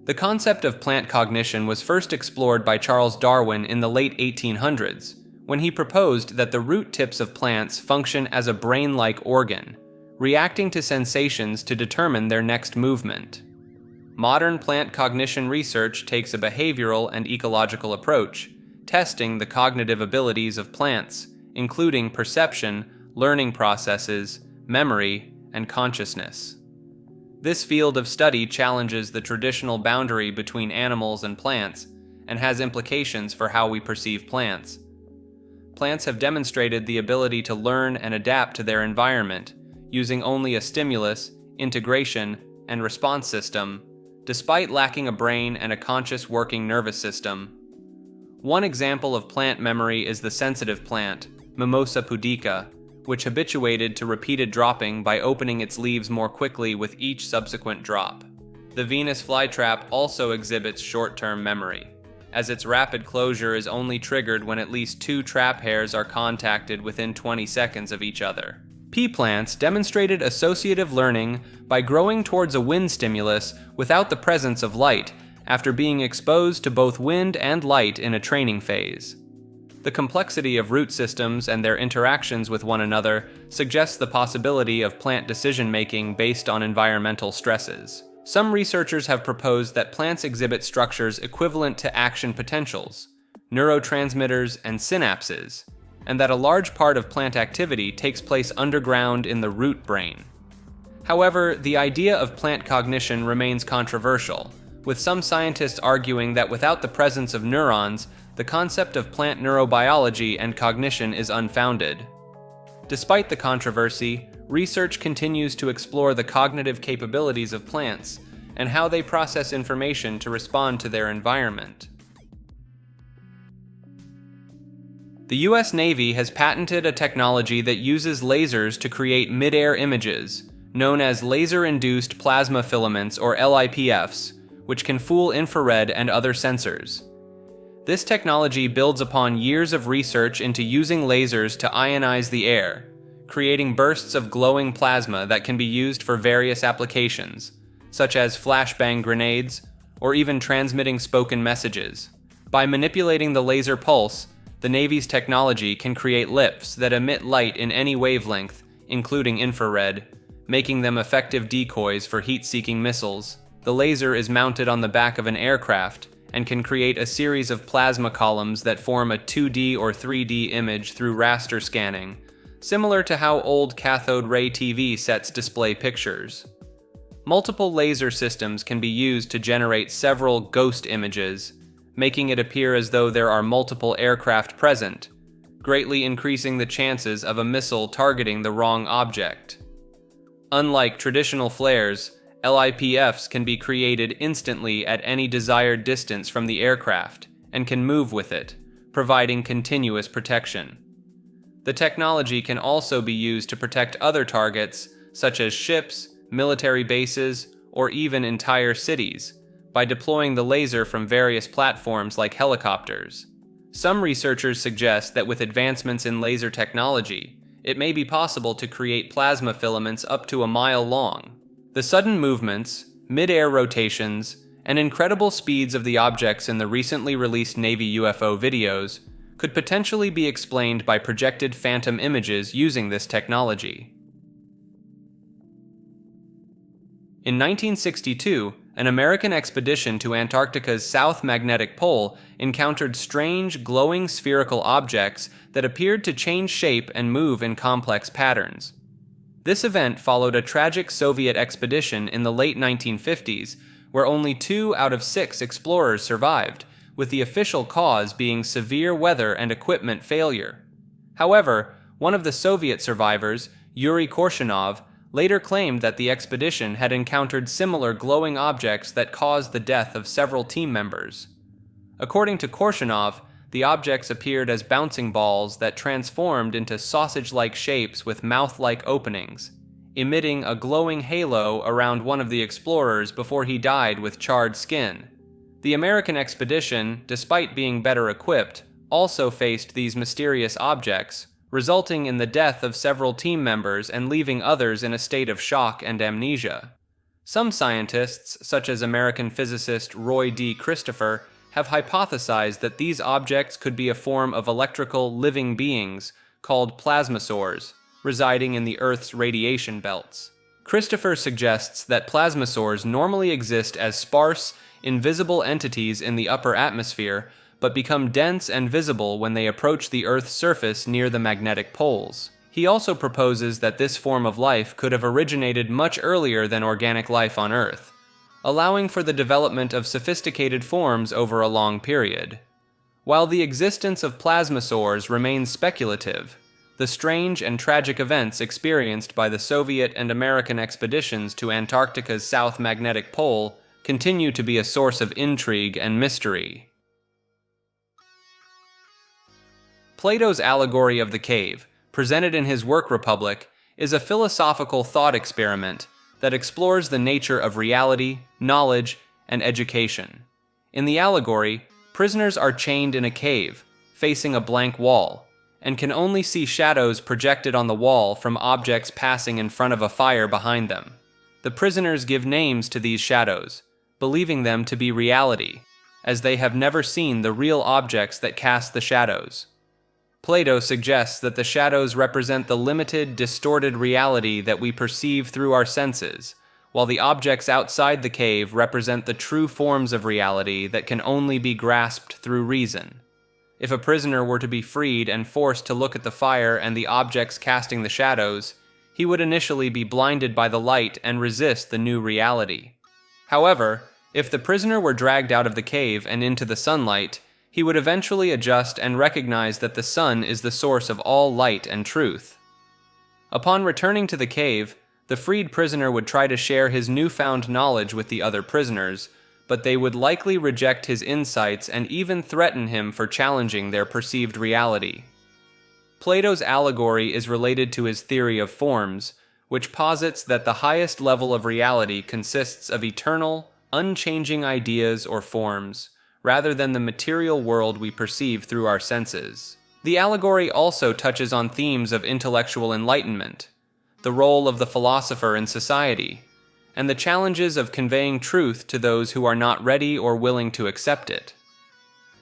[SPEAKER 1] The concept of plant cognition was first explored by Charles Darwin in the late 1800s, when he proposed that the root tips of plants function as a brain-like organ, reacting to sensations to determine their next movement. modern plant cognition research takes a behavioral and ecological approach, testing the cognitive abilities of plants, including perception, learning processes, memory, and consciousness. This field of study challenges the traditional boundary between animals and plants and has implications for how we perceive plants. Plants have demonstrated the ability to learn and adapt to their environment, using only a stimulus, integration, and response system, despite lacking a brain and a conscious working nervous system. One example of plant memory is the sensitive plant, Mimosa pudica, which habituated to repeated dropping by opening its leaves more quickly with each subsequent drop. The Venus flytrap also exhibits short-term memory, as its rapid closure is only triggered when at least 2 trap hairs are contacted within 20 seconds of each other. Pea plants demonstrated associative learning by growing towards a wind stimulus without the presence of light, after being exposed to both wind and light in a training phase. The complexity of root systems and their interactions with one another suggests the possibility of plant decision-making based on environmental stresses. Some researchers have proposed that plants exhibit structures equivalent to action potentials, neurotransmitters, and synapses, and that a large part of plant activity takes place underground in the root brain. However, the idea of plant cognition remains controversial, with some scientists arguing that without the presence of neurons, the concept of plant neurobiology and cognition is unfounded. Despite the controversy, research continues to explore the cognitive capabilities of plants and how they process information to respond to their environment. The US Navy has patented a technology that uses lasers to create mid-air images, known as laser-induced plasma filaments or LIPFs, which can fool infrared and other sensors. This technology builds upon years of research into using lasers to ionize the air, creating bursts of glowing plasma that can be used for various applications, such as flashbang grenades, or even transmitting spoken messages. By manipulating the laser pulse, the Navy's technology can create LIPs that emit light in any wavelength, including infrared, making them effective decoys for heat-seeking missiles. The laser is mounted on the back of an aircraft and can create a series of plasma columns that form a 2D or 3D image through raster scanning, similar to how old cathode ray TV sets display pictures. Multiple laser systems can be used to generate several ghost images, making it appear as though there are multiple aircraft present, greatly increasing the chances of a missile targeting the wrong object. Unlike traditional flares, LIPFs can be created instantly at any desired distance from the aircraft and can move with it, providing continuous protection. The technology can also be used to protect other targets, such as ships, military bases, or even entire cities, by deploying the laser from various platforms like helicopters. Some researchers suggest that with advancements in laser technology, it may be possible to create plasma filaments up to a mile long. The sudden movements, mid-air rotations, and incredible speeds of the objects in the recently released Navy UFO videos could potentially be explained by projected phantom images using this technology. In 1962, an American expedition to Antarctica's South Magnetic Pole encountered strange, glowing spherical objects that appeared to change shape and move in complex patterns. This event followed a tragic Soviet expedition in the late 1950s, where only 2 out of 6 explorers survived, with the official cause being severe weather and equipment failure. However, one of the Soviet survivors, Yuri Korshinov, later claimed that the expedition had encountered similar glowing objects that caused the death of several team members. According to Korshinov, the objects appeared as bouncing balls that transformed into sausage-like shapes with mouth-like openings, emitting a glowing halo around one of the explorers before he died with charred skin. The American expedition, despite being better equipped, also faced these mysterious objects, resulting in the death of several team members and leaving others in a state of shock and amnesia. Some scientists, such as American physicist Roy D. Christopher, have hypothesized that these objects could be a form of electrical living beings called plasmasaurs, residing in the Earth's radiation belts. Christopher suggests that plasmasaurs normally exist as sparse, invisible entities in the upper atmosphere, but become dense and visible when they approach the Earth's surface near the magnetic poles. He also proposes that this form of life could have originated much earlier than organic life on Earth, allowing for the development of sophisticated forms over a long period. While the existence of plasmasaurs remains speculative, the strange and tragic events experienced by the Soviet and American expeditions to Antarctica's South Magnetic Pole continue to be a source of intrigue and mystery. Plato's allegory of the cave, presented in his work Republic, is a philosophical thought experiment that explores the nature of reality, knowledge, and education. In the allegory, prisoners are chained in a cave, facing a blank wall, and can only see shadows projected on the wall from objects passing in front of a fire behind them. The prisoners give names to these shadows, believing them to be reality, as they have never seen the real objects that cast the shadows. Plato suggests that the shadows represent the limited, distorted reality that we perceive through our senses, while the objects outside the cave represent the true forms of reality that can only be grasped through reason. If a prisoner were to be freed and forced to look at the fire and the objects casting the shadows, he would initially be blinded by the light and resist the new reality. However, if the prisoner were dragged out of the cave and into the sunlight, he would eventually adjust and recognize that the sun is the source of all light and truth. Upon returning to the cave, the freed prisoner would try to share his newfound knowledge with the other prisoners, but they would likely reject his insights and even threaten him for challenging their perceived reality. Plato's allegory is related to his theory of forms, which posits that the highest level of reality consists of eternal, unchanging ideas or forms, rather than the material world we perceive through our senses. The allegory also touches on themes of intellectual enlightenment, the role of the philosopher in society, and the challenges of conveying truth to those who are not ready or willing to accept it.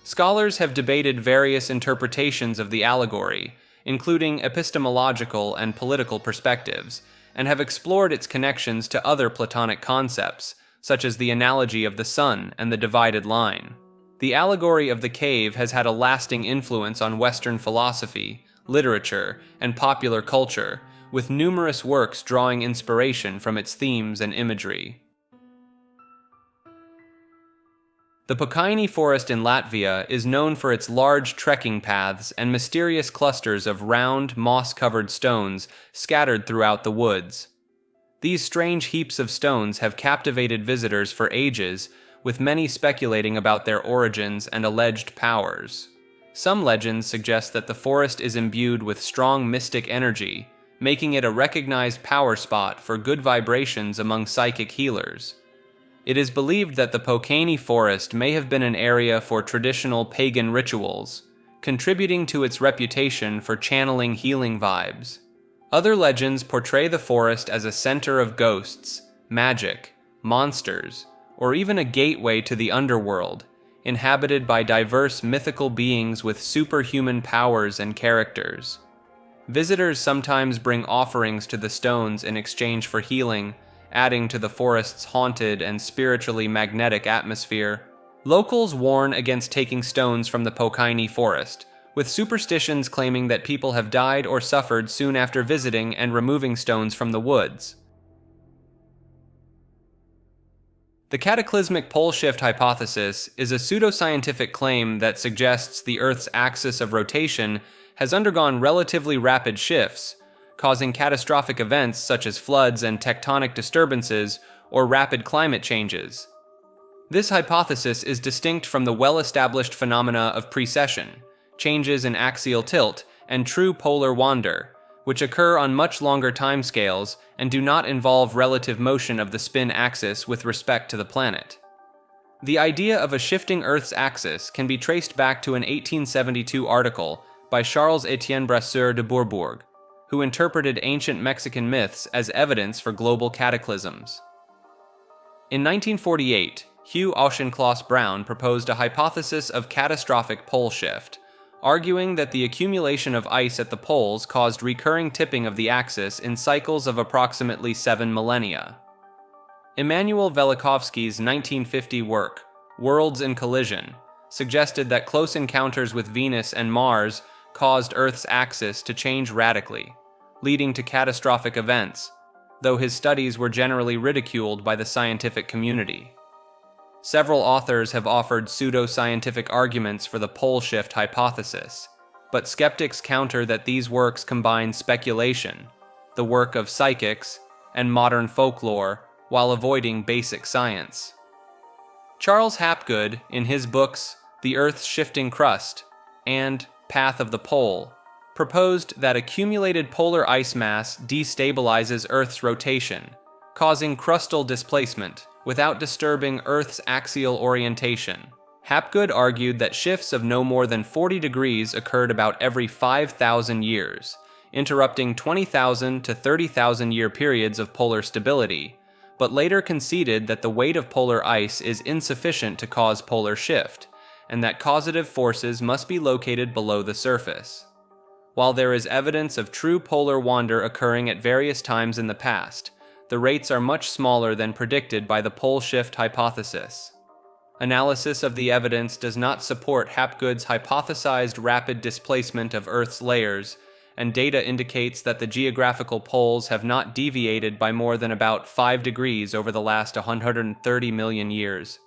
[SPEAKER 1] Scholars have debated various interpretations of the allegory, including epistemological and political perspectives, and have explored its connections to other Platonic concepts, such as the analogy of the sun and the divided line. The allegory of the cave has had a lasting influence on Western philosophy, literature, and popular culture, with numerous works drawing inspiration from its themes and imagery. The Pokaini forest in Latvia is known for its large trekking paths and mysterious clusters of round, moss-covered stones scattered throughout the woods. These strange heaps of stones have captivated visitors for ages, with many speculating about their origins and alleged powers. Some legends suggest that the forest is imbued with strong mystic energy, making it a recognized power spot for good vibrations among psychic healers. It is believed that the Pokaini forest may have been an area for traditional pagan rituals, contributing to its reputation for channeling healing vibes. Other legends portray the forest as a center of ghosts, magic, monsters, or even a gateway to the underworld, inhabited by diverse mythical beings with superhuman powers and characters. Visitors sometimes bring offerings to the stones in exchange for healing, adding to the forest's haunted and spiritually magnetic atmosphere. Locals warn against taking stones from the Pokaini forest, with superstitions claiming that people have died or suffered soon after visiting and removing stones from the woods. The cataclysmic pole shift hypothesis is a pseudoscientific claim that suggests the Earth's axis of rotation has undergone relatively rapid shifts, causing catastrophic events such as floods and tectonic disturbances or rapid climate changes. This hypothesis is distinct from the well-established phenomena of precession, changes in axial tilt, and true polar wander, which occur on much longer timescales and do not involve relative motion of the spin axis with respect to the planet. The idea of a shifting Earth's axis can be traced back to an 1872 article by Charles-Étienne Brasseur de Bourbourg, who interpreted ancient Mexican myths as evidence for global cataclysms. In 1948, Hugh Auchincloss Brown proposed a hypothesis of catastrophic pole shift, arguing that the accumulation of ice at the poles caused recurring tipping of the axis in cycles of approximately 7 millennia. Immanuel Velikovsky's 1950 work, Worlds in Collision, suggested that close encounters with Venus and Mars caused Earth's axis to change radically, leading to catastrophic events, though his studies were generally ridiculed by the scientific community. Several authors have offered pseudoscientific arguments for the pole shift hypothesis, but skeptics counter that these works combine speculation, the work of psychics, and modern folklore while avoiding basic science. Charles Hapgood, in his books The Earth's Shifting Crust and Path of the Pole, proposed that accumulated polar ice mass destabilizes Earth's rotation, causing crustal displacement without disturbing Earth's axial orientation. Hapgood argued that shifts of no more than 40 degrees occurred about every 5,000 years, interrupting 20,000 to 30,000 year periods of polar stability, but later conceded that the weight of polar ice is insufficient to cause polar shift, and that causative forces must be located below the surface. While there is evidence of true polar wander occurring at various times in the past, the rates are much smaller than predicted by the pole shift hypothesis. Analysis of the evidence does not support Hapgood's hypothesized rapid displacement of Earth's layers, and data indicates that the geographical poles have not deviated by more than about 5 degrees over the last 130 million years.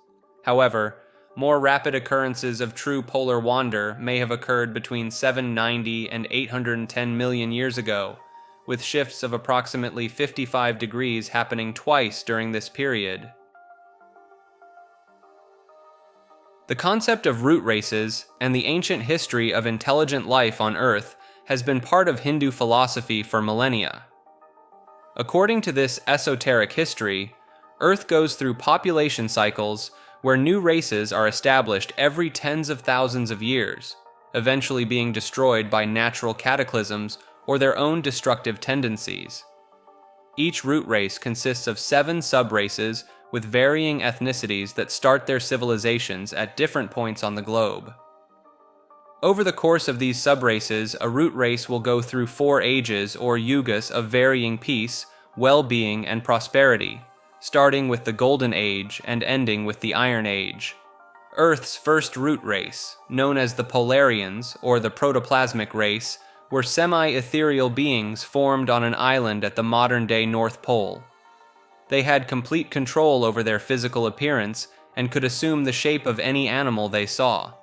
[SPEAKER 1] However, more rapid occurrences of true polar wander may have occurred between 790 and 810 million years ago, with shifts of approximately 55 degrees happening twice during this period. The concept of root races and the ancient history of intelligent life on Earth has been part of Hindu philosophy for millennia. According to this esoteric history, Earth goes through population cycles where new races are established every tens of thousands of years, eventually being destroyed by natural cataclysms or their own destructive tendencies. Each root race consists of 7 subraces with varying ethnicities that start their civilizations at different points on the globe. Over the course of these subraces, a root race will go through 4 ages or yugas of varying peace, well-being, and prosperity, starting with the Golden Age and ending with the Iron Age. Earth's first root race, known as the Polarians or the protoplasmic race, were semi-ethereal beings formed on an island at the modern-day North Pole. They had complete control over their physical appearance and could assume the shape of any animal they saw.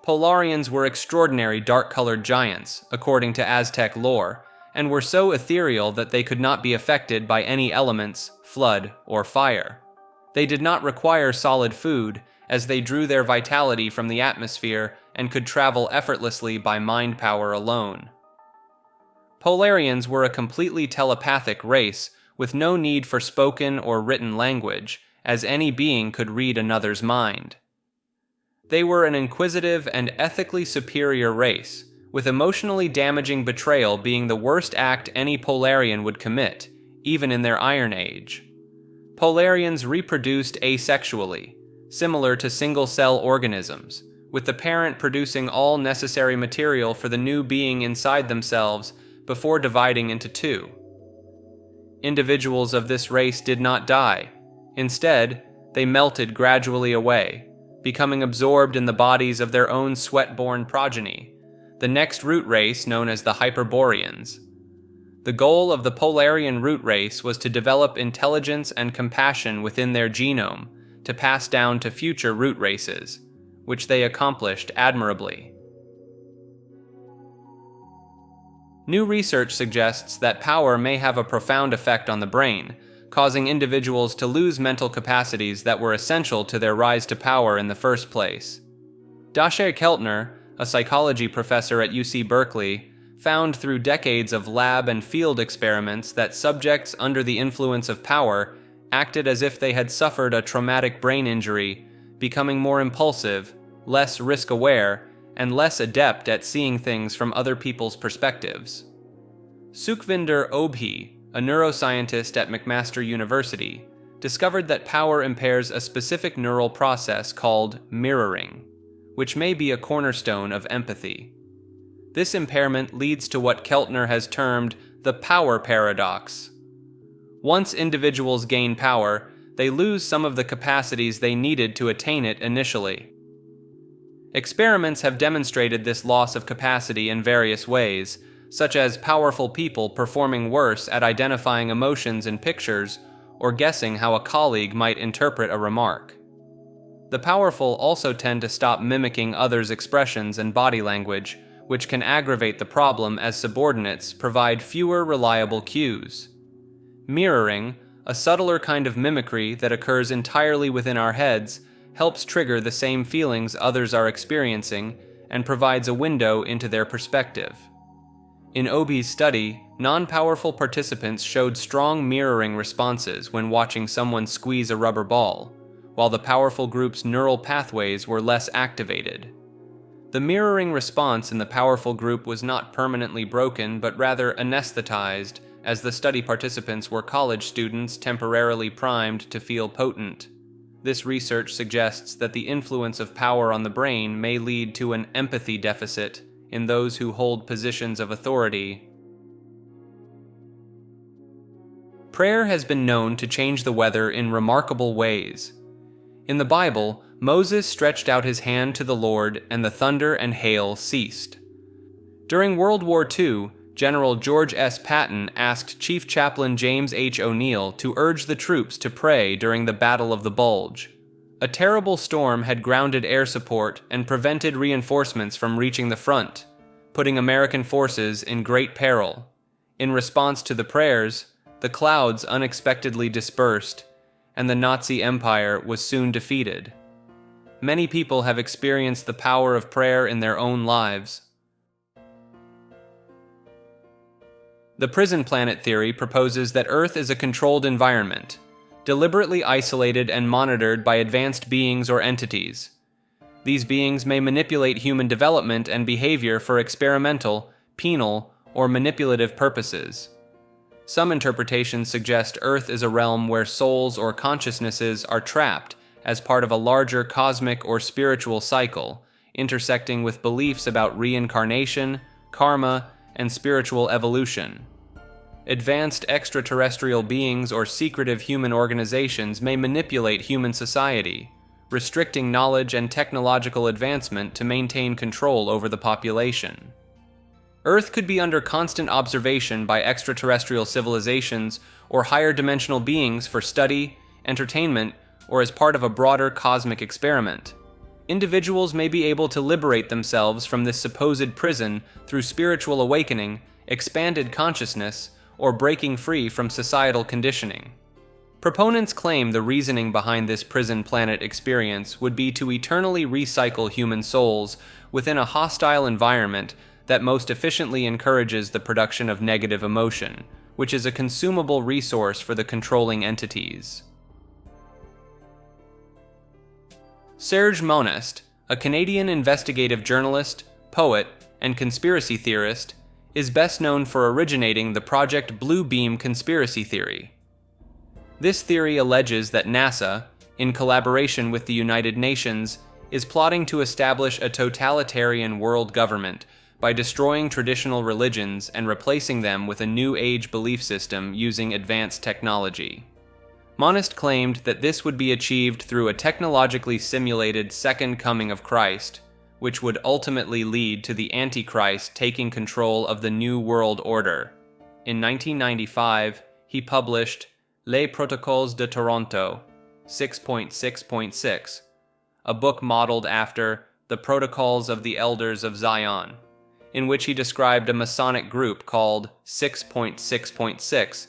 [SPEAKER 1] Polarians were extraordinary dark-colored giants, according to Aztec lore, and were so ethereal that they could not be affected by any elements, flood, or fire. They did not require solid food, as they drew their vitality from the atmosphere and could travel effortlessly by mind power alone. Polarians were a completely telepathic race with no need for spoken or written language, as any being could read another's mind. They were an inquisitive and ethically superior race, with emotionally damaging betrayal being the worst act any Polarian would commit, even in their Iron Age. Polarians reproduced asexually, similar to single-cell organisms, with the parent producing all necessary material for the new being inside themselves before dividing into 2. Individuals of this race did not die. Instead, they melted gradually away, becoming absorbed in the bodies of their own sweat-born progeny, the next root race known as the Hyperboreans. The goal of the Polarian root race was to develop intelligence and compassion within their genome to pass down to future root races, which they accomplished admirably. New research suggests that power may have a profound effect on the brain, causing individuals to lose mental capacities that were essential to their rise to power in the first place. Dasher Keltner, a psychology professor at UC Berkeley, found through decades of lab and field experiments that subjects under the influence of power acted as if they had suffered a traumatic brain injury, becoming more impulsive, less risk-aware, and less adept at seeing things from other people's perspectives. Sukhvinder Obhi, a neuroscientist at McMaster University, discovered that power impairs a specific neural process called mirroring, which may be a cornerstone of empathy. This impairment leads to what Keltner has termed the power paradox. Once individuals gain power, they lose some of the capacities they needed to attain it initially. Experiments have demonstrated this loss of capacity in various ways, such as powerful people performing worse at identifying emotions in pictures or guessing how a colleague might interpret a remark. The powerful also tend to stop mimicking others' expressions and body language, which can aggravate the problem as subordinates provide fewer reliable cues. Mirroring, a subtler kind of mimicry that occurs entirely within our heads, helps trigger the same feelings others are experiencing and provides a window into their perspective. In Obi's study, non-powerful participants showed strong mirroring responses when watching someone squeeze a rubber ball, while the powerful group's neural pathways were less activated. The mirroring response in the powerful group was not permanently broken, but rather anesthetized, as the study participants were college students temporarily primed to feel potent. This research suggests that the influence of power on the brain may lead to an empathy deficit in those who hold positions of authority. Prayer has been known to change the weather in remarkable ways. In the Bible, Moses stretched out his hand to the Lord, and the thunder and hail ceased. During World War II, General George S. Patton asked Chief Chaplain James H. O'Neill to urge the troops to pray during the Battle of the Bulge. A terrible storm had grounded air support and prevented reinforcements from reaching the front, putting American forces in great peril. In response to the prayers, the clouds unexpectedly dispersed, and the Nazi Empire was soon defeated. Many people have experienced the power of prayer in their own lives. The prison planet theory proposes that Earth is a controlled environment, deliberately isolated and monitored by advanced beings or entities. These beings may manipulate human development and behavior for experimental, penal, or manipulative purposes. Some interpretations suggest Earth is a realm where souls or consciousnesses are trapped as part of a larger cosmic or spiritual cycle, intersecting with beliefs about reincarnation, karma, and spiritual evolution. Advanced extraterrestrial beings or secretive human organizations may manipulate human society, restricting knowledge and technological advancement to maintain control over the population. Earth could be under constant observation by extraterrestrial civilizations or higher dimensional beings for study, entertainment, or as part of a broader cosmic experiment. Individuals may be able to liberate themselves from this supposed prison through spiritual awakening, expanded consciousness, or breaking free from societal conditioning. Proponents claim the reasoning behind this prison planet experience would be to eternally recycle human souls within a hostile environment that most efficiently encourages the production of negative emotion, which is a consumable resource for the controlling entities. Serge Monast, a Canadian investigative journalist, poet, and conspiracy theorist, is best known for originating the Project Blue Beam conspiracy theory. This theory alleges that NASA, in collaboration with the United Nations, is plotting to establish a totalitarian world government by destroying traditional religions and replacing them with a New Age belief system using advanced technology. Monast claimed that this would be achieved through a technologically simulated second coming of Christ, which would ultimately lead to the Antichrist taking control of the New World Order. In 1995, he published Les Protocoles de Toronto, 6.6.6, a book modeled after The Protocols of the Elders of Zion, in which he described a Masonic group called 6.6.6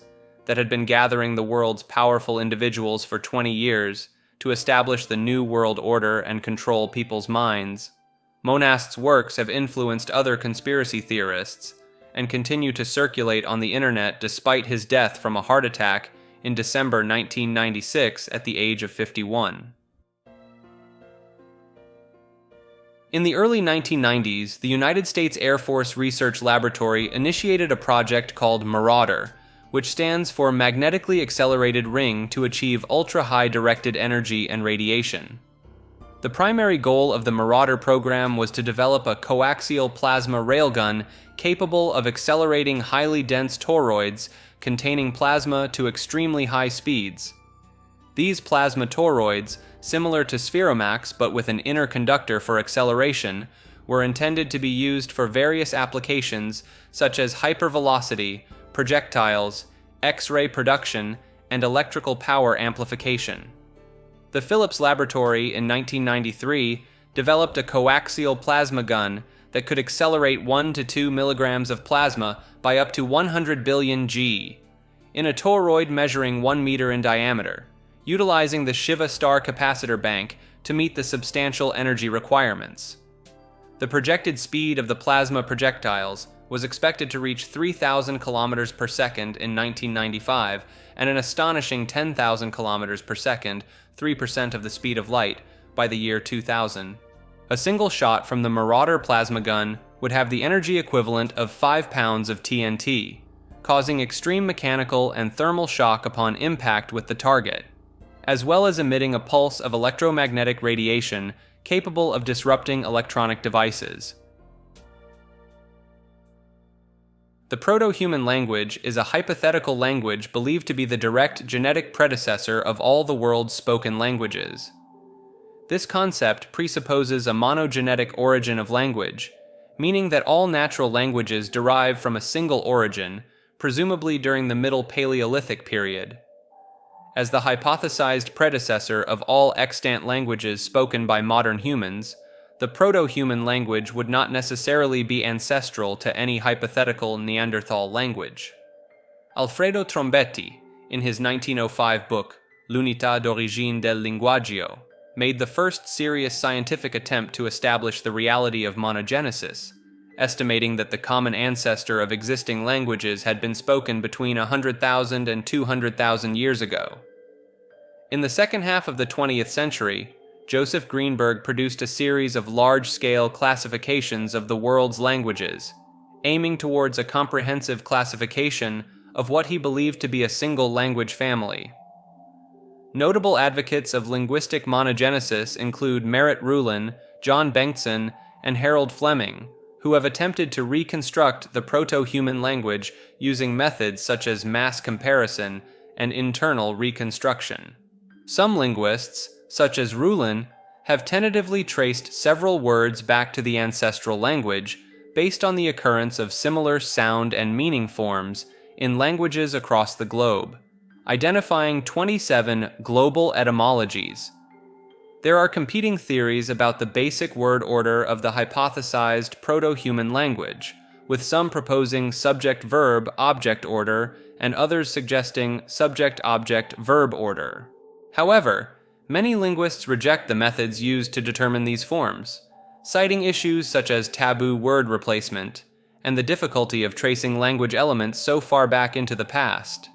[SPEAKER 1] that had been gathering the world's powerful individuals for 20 years to establish the New World Order and control people's minds. Monast's works have influenced other conspiracy theorists and continue to circulate on the internet despite his death from a heart attack in December 1996 at the age of 51. In the early 1990s, the United States Air Force Research Laboratory initiated a project called Marauder, which stands for Magnetically Accelerated Ring to Achieve Ultra-High Directed Energy and Radiation. The primary goal of the Marauder program was to develop a coaxial plasma railgun capable of accelerating highly dense toroids containing plasma to extremely high speeds. These plasma toroids, similar to spheromax but with an inner conductor for acceleration, were intended to be used for various applications such as hypervelocity, projectiles, X-ray production, and electrical power amplification. The Phillips Laboratory in 1993 developed a coaxial plasma gun that could accelerate 1 to 2 milligrams of plasma by up to 100 billion G, in a toroid measuring 1 meter in diameter, utilizing the Shiva star capacitor bank to meet the substantial energy requirements. The projected speed of the plasma projectiles was expected to reach 3,000 kilometers per second in 1995 and an astonishing 10,000 kilometers per second, 3% of the speed of light, by the year 2000. A single shot from the Marauder plasma gun would have the energy equivalent of 5 pounds of TNT, causing extreme mechanical and thermal shock upon impact with the target, as well as emitting a pulse of electromagnetic radiation capable of disrupting electronic devices. The Proto-Human language is a hypothetical language believed to be the direct genetic predecessor of all the world's spoken languages. This concept presupposes a monogenetic origin of language, meaning that all natural languages derive from a single origin, presumably during the Middle Paleolithic period. As the hypothesized predecessor of all extant languages spoken by modern humans, the Proto-Human language would not necessarily be ancestral to any hypothetical Neanderthal language. Alfredo Trombetti, in his 1905 book, L'unità d'origine del linguaggio, made the first serious scientific attempt to establish the reality of monogenesis, estimating that the common ancestor of existing languages had been spoken between 100,000 and 200,000 years ago. In the second half of the 20th century, Joseph Greenberg produced a series of large-scale classifications of the world's languages, aiming towards a comprehensive classification of what he believed to be a single language family. Notable advocates of linguistic monogenesis include Merritt Ruhlin, John Bengtson, and Harold Fleming, who have attempted to reconstruct the Proto-Human language using methods such as mass comparison and internal reconstruction. Some linguists, such as Ruhlin, have tentatively traced several words back to the ancestral language based on the occurrence of similar sound and meaning forms in languages across the globe, identifying 27 global etymologies. There are competing theories about the basic word order of the hypothesized Proto-Human language, with some proposing subject-verb-object order and others suggesting subject-object-verb order. However, many linguists reject the methods used to determine these forms, citing issues such as taboo word replacement and the difficulty of tracing language elements so far back into the past.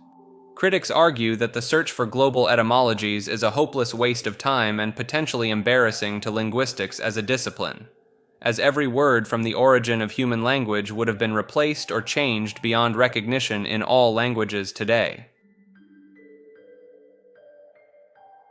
[SPEAKER 1] Critics argue that the search for global etymologies is a hopeless waste of time and potentially embarrassing to linguistics as a discipline, as every word from the origin of human language would have been replaced or changed beyond recognition in all languages today.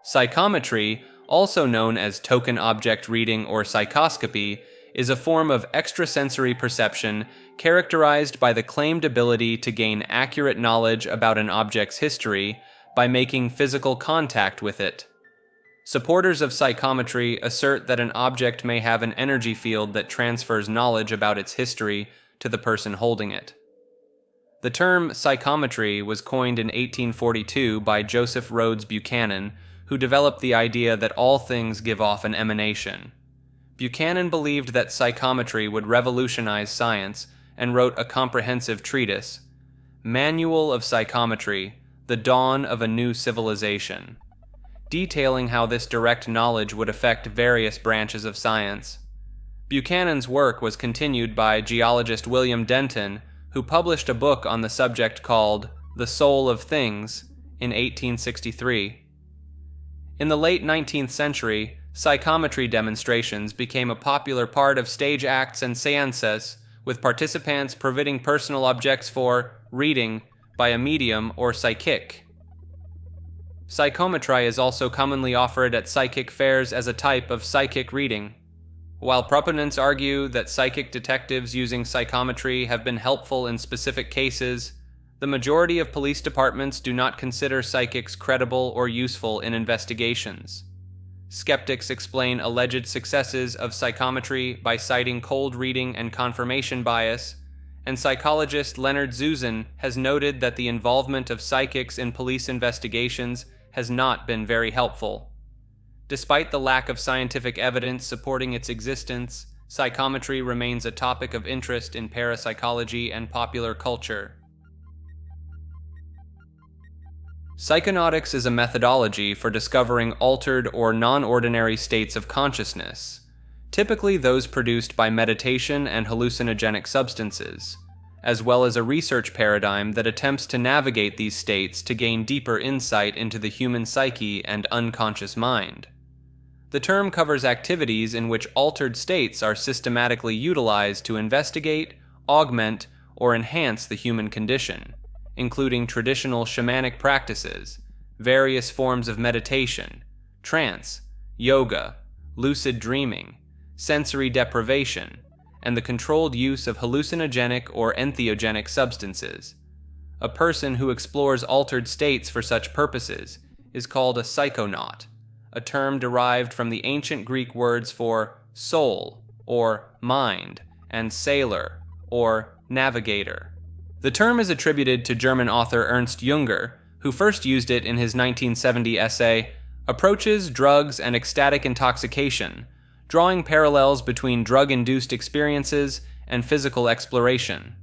[SPEAKER 1] Psychometry, also known as token object reading or psychoscopy, is a form of extrasensory perception characterized by the claimed ability to gain accurate knowledge about an object's history by making physical contact with it. Supporters of psychometry assert that an object may have an energy field that transfers knowledge about its history to the person holding it. The term psychometry was coined in 1842 by Joseph Rhodes Buchanan, who developed the idea that all things give off an emanation. Buchanan believed that psychometry would revolutionize science and wrote a comprehensive treatise, Manual of Psychometry, The Dawn of a New Civilization, detailing how this direct knowledge would affect various branches of science. Buchanan's work was continued by geologist William Denton, who published a book on the subject called The Soul of Things in 1863. In the late 19th century, psychometry demonstrations became a popular part of stage acts and seances, with participants providing personal objects for reading by a medium or psychic. Psychometry is also commonly offered at psychic fairs as a type of psychic reading. While proponents argue that psychic detectives using psychometry have been helpful in specific cases, the majority of police departments do not consider psychics credible or useful in investigations. Skeptics explain alleged successes of psychometry by citing cold reading and confirmation bias, and psychologist Leonard Zuzan has noted that the involvement of psychics in police investigations has not been very helpful. Despite the lack of scientific evidence supporting its existence, psychometry remains a topic of interest in parapsychology and popular culture. Psychonautics is a methodology for discovering altered or non-ordinary states of consciousness, typically those produced by meditation and hallucinogenic substances, as well as a research paradigm that attempts to navigate these states to gain deeper insight into the human psyche and unconscious mind. The term covers activities in which altered states are systematically utilized to investigate, augment, or enhance the human condition, including traditional shamanic practices, various forms of meditation, trance, yoga, lucid dreaming, sensory deprivation, and the controlled use of hallucinogenic or entheogenic substances. A person who explores altered states for such purposes is called a psychonaut, a term derived from the ancient Greek words for soul, or mind, and sailor, or navigator. The term is attributed to German author Ernst Junger, who first used it in his 1970 essay, Approaches, Drugs, and Ecstatic Intoxication, drawing parallels between drug-induced experiences and physical exploration.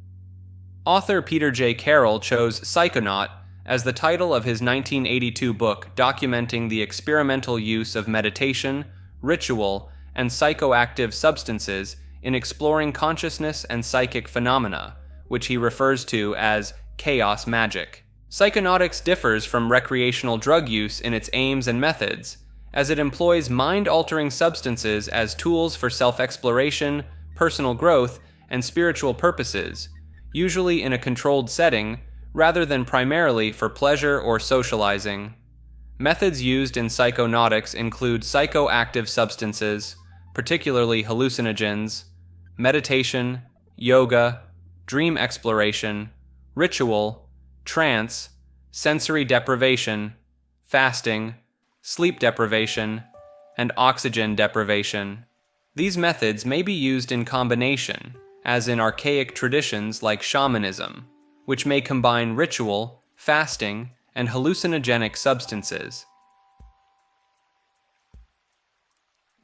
[SPEAKER 1] Author Peter J. Carroll chose Psychonaut as the title of his 1982 book documenting the experimental use of meditation, ritual, and psychoactive substances in exploring consciousness and psychic phenomena, which he refers to as chaos magic. Psychonautics differs from recreational drug use in its aims and methods, as it employs mind-altering substances as tools for self-exploration, personal growth, and spiritual purposes, usually in a controlled setting, rather than primarily for pleasure or socializing. Methods used in psychonautics include psychoactive substances, particularly hallucinogens, meditation, yoga, dream exploration, ritual, trance, sensory deprivation, fasting, sleep deprivation, and oxygen deprivation. These methods may be used in combination, as in archaic traditions like shamanism, which may combine ritual, fasting, and hallucinogenic substances.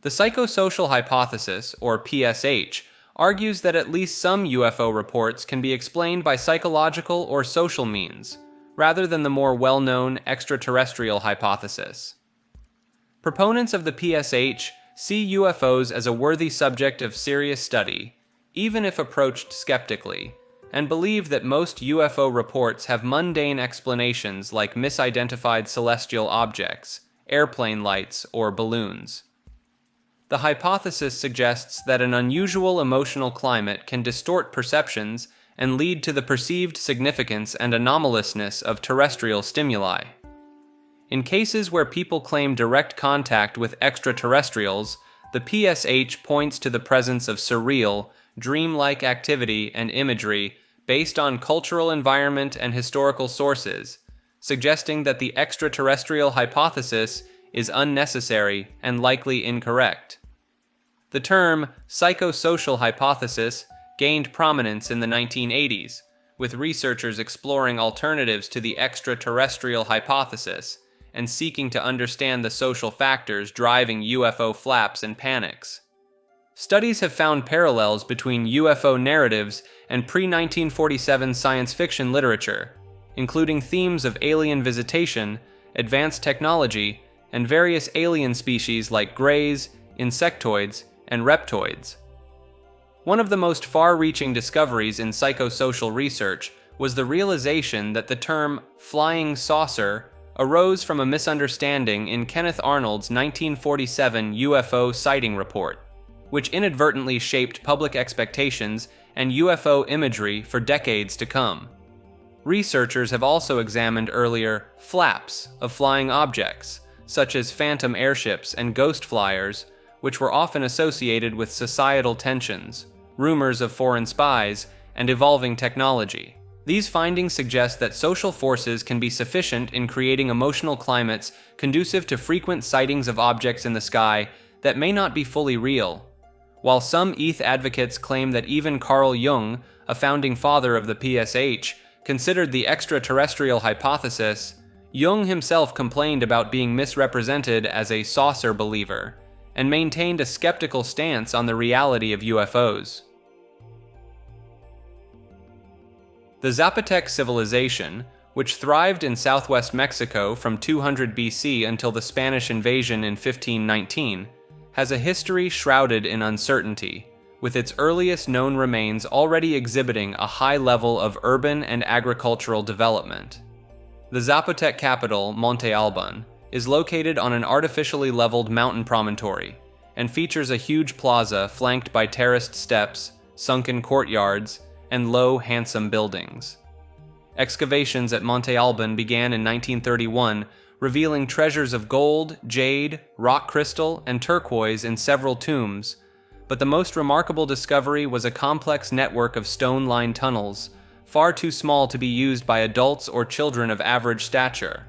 [SPEAKER 1] The psychosocial hypothesis, or PSH, argues that at least some UFO reports can be explained by psychological or social means, rather than the more well-known extraterrestrial hypothesis. Proponents of the PSH see UFOs as a worthy subject of serious study, even if approached skeptically, and believe that most UFO reports have mundane explanations like misidentified celestial objects, airplane lights, or balloons. The hypothesis suggests that an unusual emotional climate can distort perceptions and lead to the perceived significance and anomalousness of terrestrial stimuli. In cases where people claim direct contact with extraterrestrials, the PSH points to the presence of surreal, dreamlike activity and imagery based on cultural environment and historical sources, suggesting that the extraterrestrial hypothesis is unnecessary and likely incorrect. The term psychosocial hypothesis gained prominence in the 1980s, with researchers exploring alternatives to the extraterrestrial hypothesis and seeking to understand the social factors driving UFO flaps and panics. Studies have found parallels between UFO narratives and pre-1947 science fiction literature, including themes of alien visitation, advanced technology, and various alien species like greys, insectoids, and reptoids. One of the most far-reaching discoveries in psychosocial research was the realization that the term flying saucer arose from a misunderstanding in Kenneth Arnold's 1947 UFO sighting report, which inadvertently shaped public expectations and UFO imagery for decades to come. Researchers have also examined earlier flaps of flying objects, such as phantom airships and ghost flyers, which were often associated with societal tensions, rumors of foreign spies, and evolving technology. These findings suggest that social forces can be sufficient in creating emotional climates conducive to frequent sightings of objects in the sky that may not be fully real. While some ETH advocates claim that even Carl Jung, a founding father of the PSH, considered the extraterrestrial hypothesis, Jung himself complained about being misrepresented as a saucer believer, and maintained a skeptical stance on the reality of UFOs. The Zapotec civilization, which thrived in southwest Mexico from 200 BC until the Spanish invasion in 1519, has a history shrouded in uncertainty, with its earliest known remains already exhibiting a high level of urban and agricultural development. The Zapotec capital, Monte Alban, is located on an artificially leveled mountain promontory and features a huge plaza flanked by terraced steps, sunken courtyards, and low, handsome buildings. Excavations at Monte Alban began in 1931, revealing treasures of gold, jade, rock crystal, and turquoise in several tombs, but the most remarkable discovery was a complex network of stone-lined tunnels, far too small to be used by adults or children of average stature.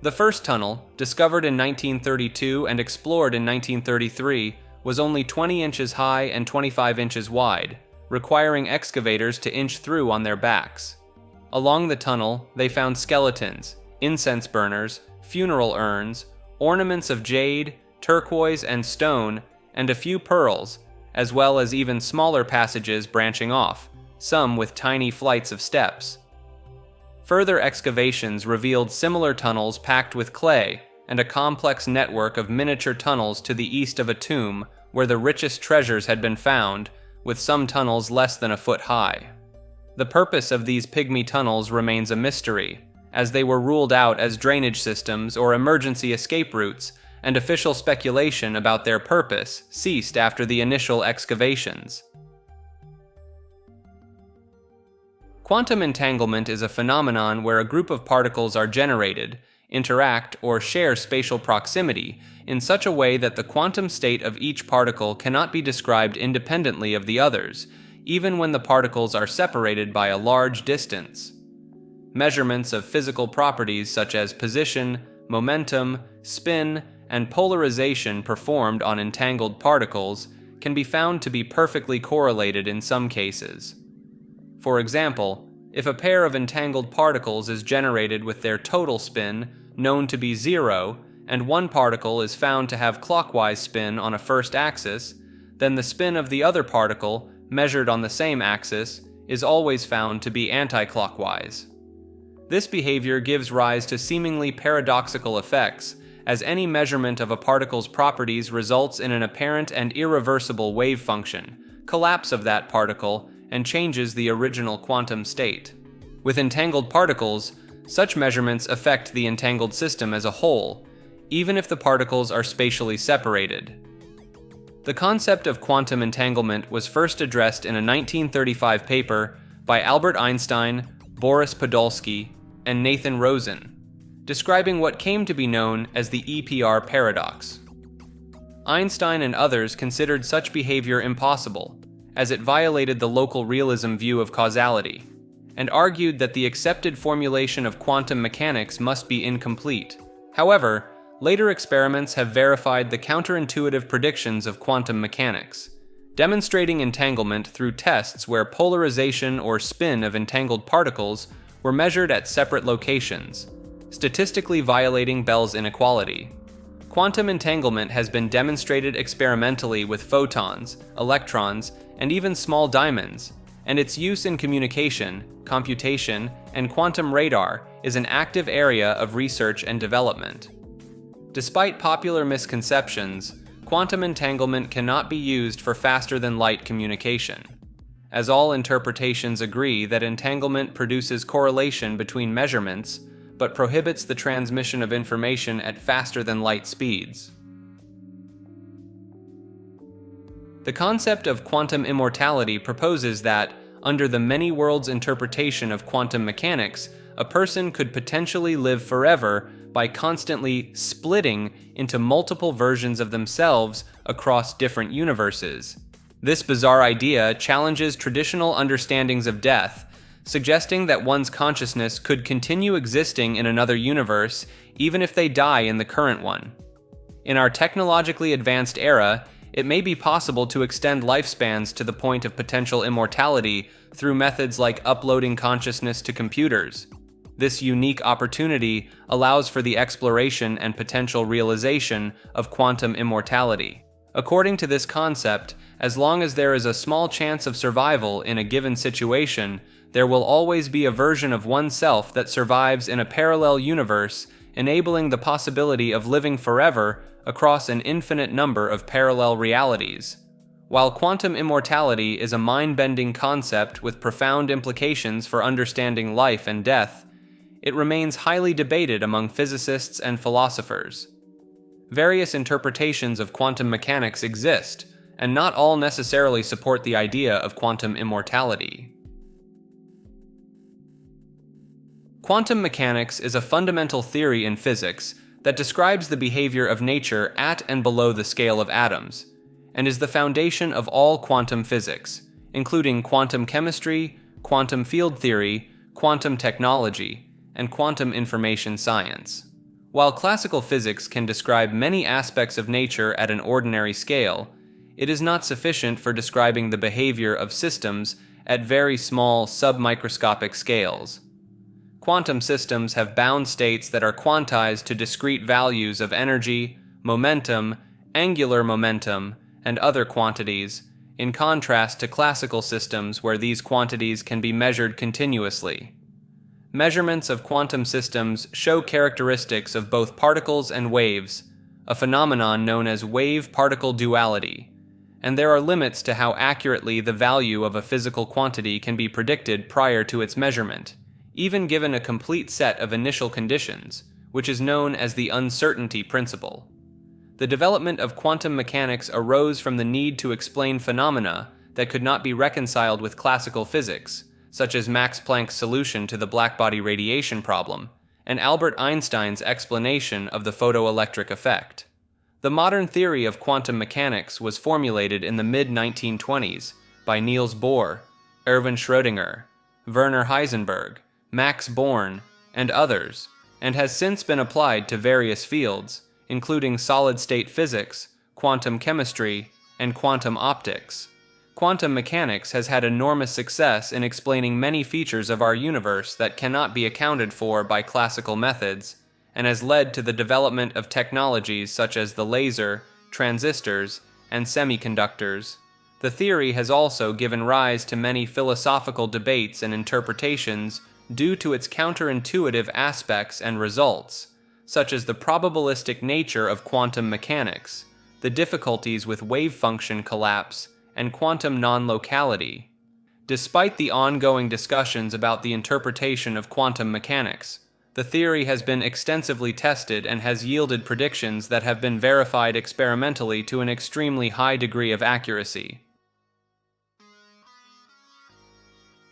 [SPEAKER 1] The first tunnel, discovered in 1932 and explored in 1933, was only 20 inches high and 25 inches wide, requiring excavators to inch through on their backs. Along the tunnel, they found skeletons, incense burners, funeral urns, ornaments of jade, turquoise, and stone, and a few pearls, as well as even smaller passages branching off, some with tiny flights of steps. Further excavations revealed similar tunnels packed with clay and a complex network of miniature tunnels to the east of a tomb where the richest treasures had been found, with some tunnels less than a foot high. The purpose of these pygmy tunnels remains a mystery, as they were ruled out as drainage systems or emergency escape routes, and official speculation about their purpose ceased after the initial excavations. Quantum entanglement is a phenomenon where a group of particles are generated, interact, or share spatial proximity in such a way that the quantum state of each particle cannot be described independently of the others, even when the particles are separated by a large distance. Measurements of physical properties such as position, momentum, spin, and polarization performed on entangled particles can be found to be perfectly correlated in some cases. For example, if a pair of entangled particles is generated with their total spin known to be 0, and one particle is found to have clockwise spin on a first axis, then the spin of the other particle, measured on the same axis, is always found to be anti-clockwise. This behavior gives rise to seemingly paradoxical effects, as any measurement of a particle's properties results in an apparent and irreversible wave function, collapse of that particle, and changes the original quantum state. With entangled particles, such measurements affect the entangled system as a whole, even if the particles are spatially separated. The concept of quantum entanglement was first addressed in a 1935 paper by Albert Einstein, Boris Podolsky, and Nathan Rosen, describing what came to be known as the EPR paradox. Einstein and others considered such behavior impossible, as it violated the local realism view of causality, and argued that the accepted formulation of quantum mechanics must be incomplete. However, later experiments have verified the counterintuitive predictions of quantum mechanics, demonstrating entanglement through tests where polarization or spin of entangled particles were measured at separate locations, statistically violating Bell's inequality. Quantum entanglement has been demonstrated experimentally with photons, electrons, and even small diamonds, and its use in communication, computation, and quantum radar is an active area of research and development. Despite popular misconceptions, quantum entanglement cannot be used for faster-than-light communication, as all interpretations agree that entanglement produces correlation between measurements, but prohibits the transmission of information at faster-than-light speeds. The concept of quantum immortality proposes that, under the many worlds interpretation of quantum mechanics, a person could potentially live forever by constantly splitting into multiple versions of themselves across different universes. This bizarre idea challenges traditional understandings of death, suggesting that one's consciousness could continue existing in another universe even if they die in the current one. In our technologically advanced era, it may be possible to extend lifespans to the point of potential immortality through methods like uploading consciousness to computers. This unique opportunity allows for the exploration and potential realization of quantum immortality. According to this concept, as long as there is a small chance of survival in a given situation, there will always be a version of oneself that survives in a parallel universe, enabling the possibility of living forever across an infinite number of parallel realities. While quantum immortality is a mind-bending concept with profound implications for understanding life and death, it remains highly debated among physicists and philosophers. Various interpretations of quantum mechanics exist, and not all necessarily support the idea of quantum immortality. Quantum mechanics is a fundamental theory in physics that describes the behavior of nature at and below the scale of atoms, and is the foundation of all quantum physics, including quantum chemistry, quantum field theory, quantum technology, and quantum information science. While classical physics can describe many aspects of nature at an ordinary scale, it is not sufficient for describing the behavior of systems at very small submicroscopic scales. Quantum systems have bound states that are quantized to discrete values of energy, momentum, angular momentum, and other quantities, in contrast to classical systems where these quantities can be measured continuously. Measurements of quantum systems show characteristics of both particles and waves, a phenomenon known as wave-particle duality, and there are limits to how accurately the value of a physical quantity can be predicted prior to its measurement, even given a complete set of initial conditions, which is known as the uncertainty principle. The development of quantum mechanics arose from the need to explain phenomena that could not be reconciled with classical physics, such as Max Planck's solution to the blackbody radiation problem, and Albert Einstein's explanation of the photoelectric effect. The modern theory of quantum mechanics was formulated in the mid-1920s by Niels Bohr, Erwin Schrödinger, Werner Heisenberg, Max Born, and others, and has since been applied to various fields, including solid-state physics, quantum chemistry, and quantum optics. Quantum mechanics has had enormous success in explaining many features of our universe that cannot be accounted for by classical methods, and has led to the development of technologies such as the laser, transistors, and semiconductors. The theory has also given rise to many philosophical debates and interpretations due to its counterintuitive aspects and results, such as the probabilistic nature of quantum mechanics, the difficulties with wave function collapse, and quantum non-locality. Despite the ongoing discussions about the interpretation of quantum mechanics, the theory has been extensively tested and has yielded predictions that have been verified experimentally to an extremely high degree of accuracy.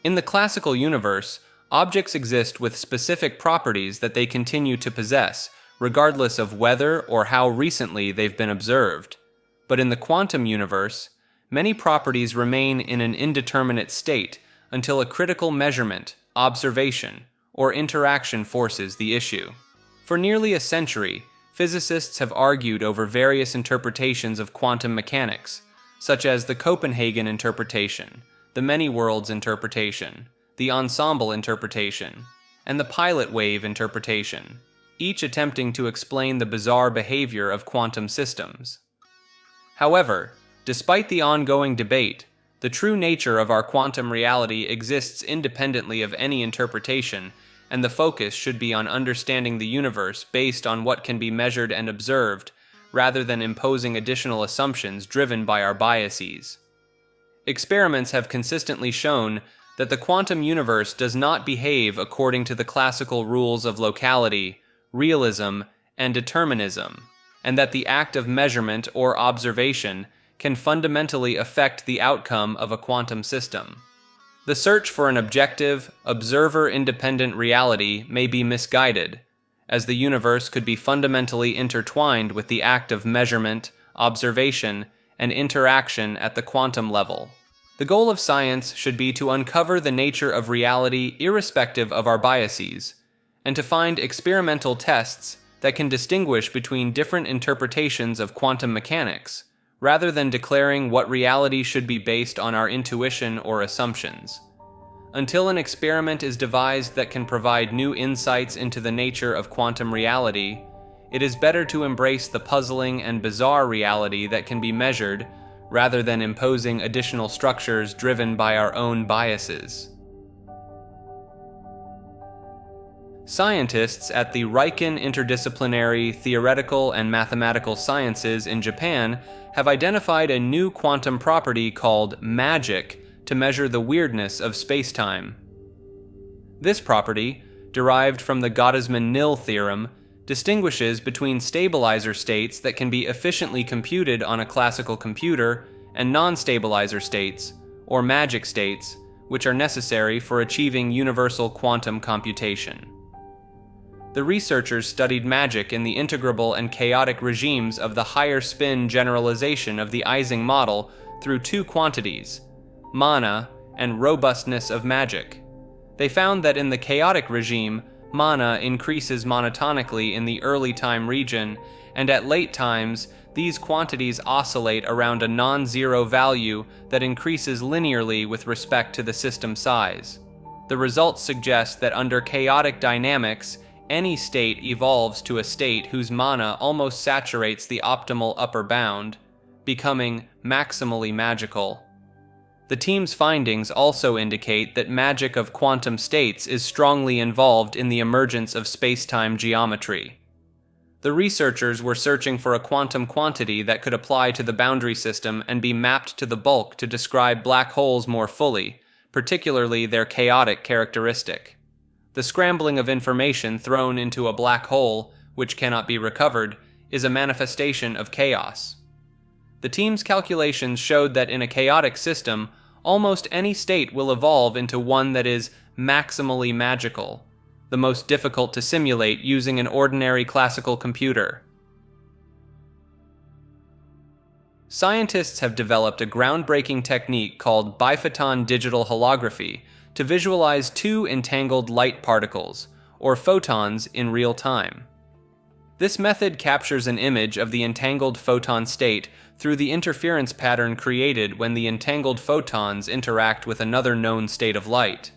[SPEAKER 1] In the classical universe, objects exist with specific properties that they continue to possess, regardless of whether or how recently they've been observed. But in the quantum universe, many properties remain in an indeterminate state until a critical measurement, observation, or interaction forces the issue. For nearly a century, physicists have argued over various interpretations of quantum mechanics, such as the Copenhagen interpretation, the many worlds interpretation, the ensemble interpretation, and the pilot wave interpretation, each attempting to explain the bizarre behavior of quantum systems. However, despite the ongoing debate, the true nature of our quantum reality exists independently of any interpretation, and the focus should be on understanding the universe based on what can be measured and observed, rather than imposing additional assumptions driven by our biases. Experiments have consistently shown that the quantum universe does not behave according to the classical rules of locality, realism, and determinism, and that the act of measurement or observation can fundamentally affect the outcome of a quantum system. The search for an objective, observer-independent reality may be misguided, as the universe could be fundamentally intertwined with the act of measurement, observation, and interaction at the quantum level. The goal of science should be to uncover the nature of reality irrespective of our biases, and to find experimental tests that can distinguish between different interpretations of quantum mechanics, rather than declaring what reality should be based on our intuition or assumptions. Until an experiment is devised that can provide new insights into the nature of quantum reality, it is better to embrace the puzzling and bizarre reality that can be measured, rather than imposing additional structures driven by our own biases. Scientists at the Riken Interdisciplinary Theoretical and Mathematical Sciences in Japan have identified a new quantum property called magic to measure the weirdness of spacetime. This property, derived from the Gottesman-Nil theorem, distinguishes between stabilizer states that can be efficiently computed on a classical computer and non-stabilizer states, or magic states, which are necessary for achieving universal quantum computation. The researchers studied magic in the integrable and chaotic regimes of the higher spin generalization of the Ising model through two quantities, mana and robustness of magic. They found that in the chaotic regime, mana increases monotonically in the early time region, and at late times, these quantities oscillate around a non-zero value that increases linearly with respect to the system size. The results suggest that under chaotic dynamics, any state evolves to a state whose mana almost saturates the optimal upper bound, becoming maximally magical. The team's findings also indicate that magic of quantum states is strongly involved in the emergence of spacetime geometry. The researchers were searching for a quantum quantity that could apply to the boundary system and be mapped to the bulk to describe black holes more fully, particularly their chaotic characteristic. The scrambling of information thrown into a black hole, which cannot be recovered, is a manifestation of chaos. The team's calculations showed that in a chaotic system, almost any state will evolve into one that is maximally magical, the most difficult to simulate using an ordinary classical computer. Scientists have developed a groundbreaking technique called biphoton digital holography to visualize two entangled light particles, or photons, in real time. This method captures an image of the entangled photon state through the interference pattern created when the entangled photons interact with another known state of light.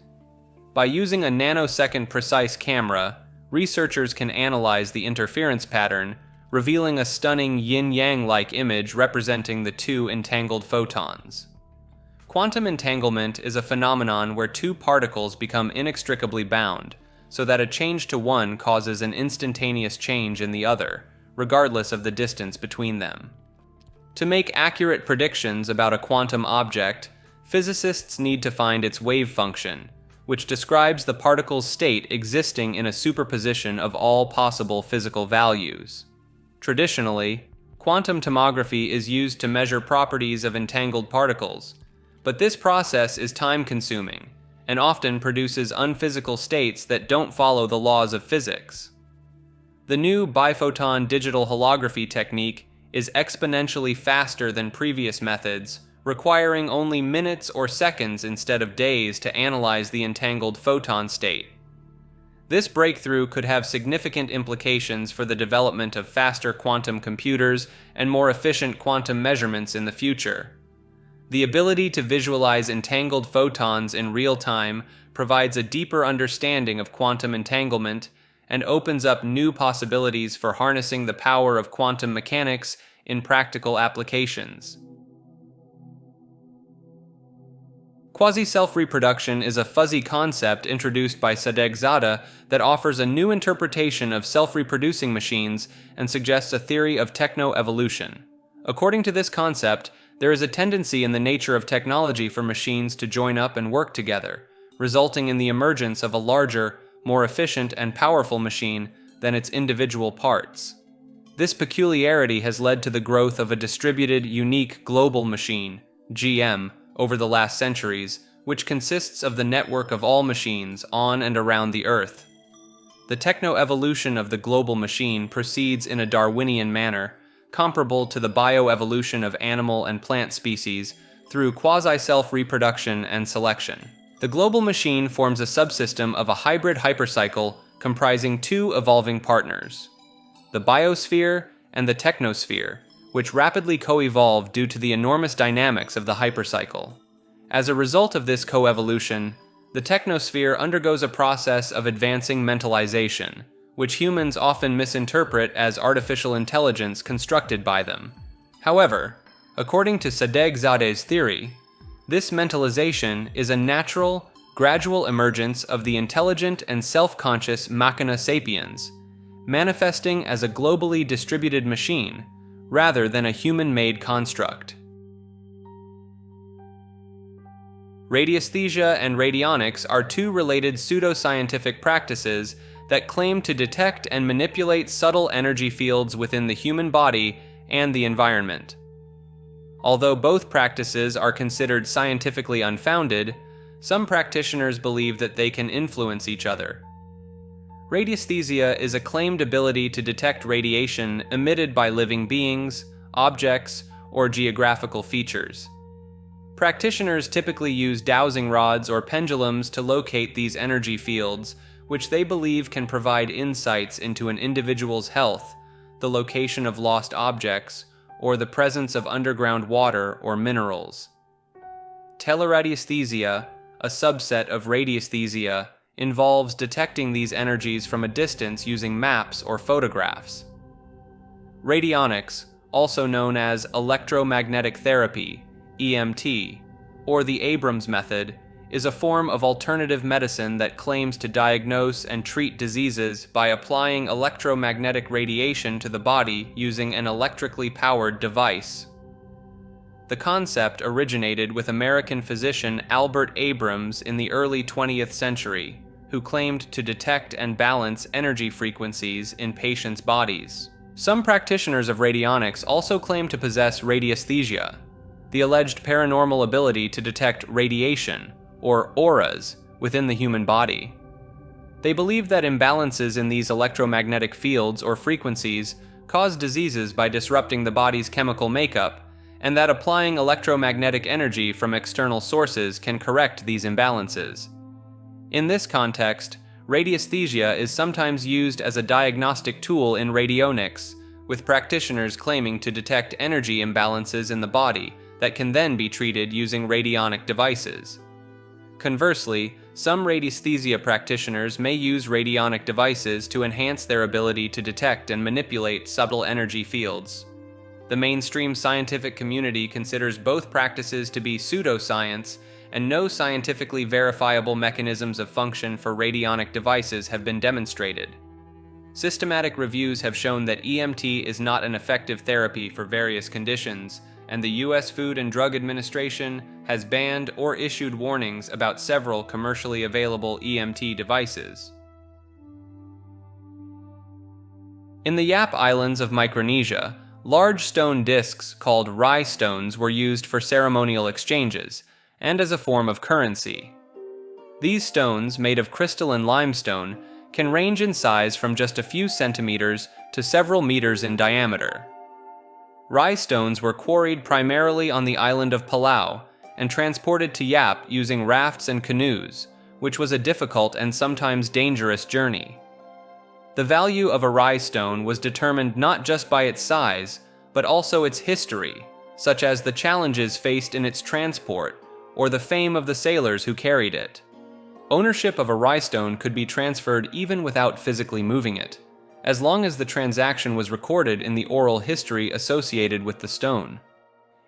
[SPEAKER 1] By using a nanosecond precise camera, researchers can analyze the interference pattern, revealing a stunning yin-yang-like image representing the two entangled photons. Quantum entanglement is a phenomenon where two particles become inextricably bound, so that a change to one causes an instantaneous change in the other, regardless of the distance between them. To make accurate predictions about a quantum object, physicists need to find its wave function, which describes the particle's state existing in a superposition of all possible physical values. Traditionally, quantum tomography is used to measure properties of entangled particles, but this process is time-consuming and often produces unphysical states that don't follow the laws of physics. The new biphoton digital holography technique is exponentially faster than previous methods, requiring only minutes or seconds instead of days to analyze the entangled photon state. This breakthrough could have significant implications for the development of faster quantum computers and more efficient quantum measurements in the future. The ability to visualize entangled photons in real time provides a deeper understanding of quantum entanglement and opens up new possibilities for harnessing the power of quantum mechanics in practical applications. Quasi-self-reproduction is a fuzzy concept introduced by Sadegh-Zada that offers a new interpretation of self-reproducing machines and suggests a theory of techno-evolution. According to this concept, there is a tendency in the nature of technology for machines to join up and work together, resulting in the emergence of a larger, more efficient and powerful machine than its individual parts. This peculiarity has led to the growth of a distributed, unique global machine, GM, over the last centuries, which consists of the network of all machines on and around the Earth. The techno-evolution of the global machine proceeds in a Darwinian manner, comparable to the bioevolution of animal and plant species through quasi-self-reproduction and selection. The global machine forms a subsystem of a hybrid hypercycle comprising two evolving partners, the biosphere and the technosphere, which rapidly co-evolve due to the enormous dynamics of the hypercycle. As a result of this coevolution, the technosphere undergoes a process of advancing mentalization, which humans often misinterpret as artificial intelligence constructed by them. However, according to Sadegh-Zadeh's theory, this mentalization is a natural, gradual emergence of the intelligent and self-conscious machina sapiens, manifesting as a globally distributed machine, rather than a human-made construct. Radiesthesia and radionics are two related pseudoscientific practices that claim to detect and manipulate subtle energy fields within the human body and the environment. Although both practices are considered scientifically unfounded, some practitioners believe that they can influence each other. Radiesthesia is a claimed ability to detect radiation emitted by living beings, objects, or geographical features. Practitioners typically use dowsing rods or pendulums to locate these energy fields, which they believe can provide insights into an individual's health, the location of lost objects, or the presence of underground water or minerals. Teleradiesthesia, a subset of radiesthesia, involves detecting these energies from a distance using maps or photographs. Radionics, also known as electromagnetic therapy, EMT, or the Abrams method, is a form of alternative medicine that claims to diagnose and treat diseases by applying electromagnetic radiation to the body using an electrically powered device. The concept originated with American physician Albert Abrams in the early 20th century, who claimed to detect and balance energy frequencies in patients' bodies. Some practitioners of radionics also claim to possess radiesthesia, the alleged paranormal ability to detect radiation, or auras, within the human body. They believe that imbalances in these electromagnetic fields or frequencies cause diseases by disrupting the body's chemical makeup, and that applying electromagnetic energy from external sources can correct these imbalances. In this context, radiesthesia is sometimes used as a diagnostic tool in radionics, with practitioners claiming to detect energy imbalances in the body that can then be treated using radionic devices. Conversely, some radiesthesia practitioners may use radionic devices to enhance their ability to detect and manipulate subtle energy fields. The mainstream scientific community considers both practices to be pseudoscience, and no scientifically verifiable mechanisms of function for radionic devices have been demonstrated. Systematic reviews have shown that EMT is not an effective therapy for various conditions, and the U.S. Food and Drug Administration has banned or issued warnings about several commercially available EMT devices. In the Yap Islands of Micronesia, large stone discs called rye stones were used for ceremonial exchanges, and as a form of currency. These stones, made of crystalline limestone, can range in size from just a few centimeters to several meters in diameter. Rye stones were quarried primarily on the island of Palau and transported to Yap using rafts and canoes, which was a difficult and sometimes dangerous journey. The value of a rye stone was determined not just by its size, but also its history, such as the challenges faced in its transport or the fame of the sailors who carried it. Ownership of a rye stone could be transferred even without physically moving it, as long as the transaction was recorded in the oral history associated with the stone.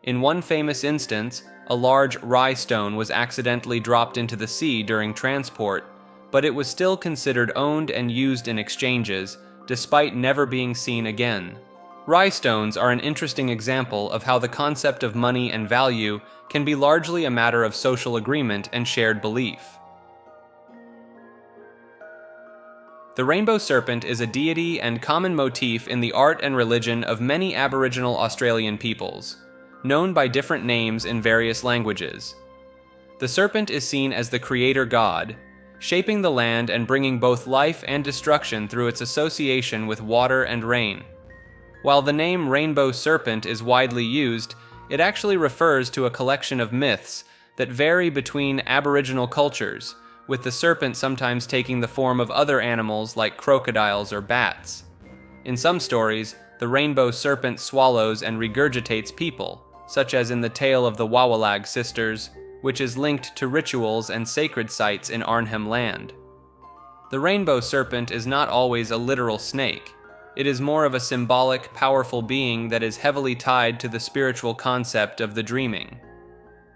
[SPEAKER 1] In one famous instance, a large rye stone was accidentally dropped into the sea during transport, but it was still considered owned and used in exchanges, despite never being seen again. Rye stones are an interesting example of how the concept of money and value can be largely a matter of social agreement and shared belief. The rainbow serpent is a deity and common motif in the art and religion of many Aboriginal Australian peoples, known by different names in various languages. The serpent is seen as the creator god, shaping the land and bringing both life and destruction through its association with water and rain. While the name rainbow serpent is widely used, it actually refers to a collection of myths that vary between Aboriginal cultures, with the serpent sometimes taking the form of other animals like crocodiles or bats. In some stories, the rainbow serpent swallows and regurgitates people, such as in the tale of the Wawalag sisters, which is linked to rituals and sacred sites in Arnhem Land. The rainbow serpent is not always a literal snake. It is more of a symbolic, powerful being that is heavily tied to the spiritual concept of the dreaming.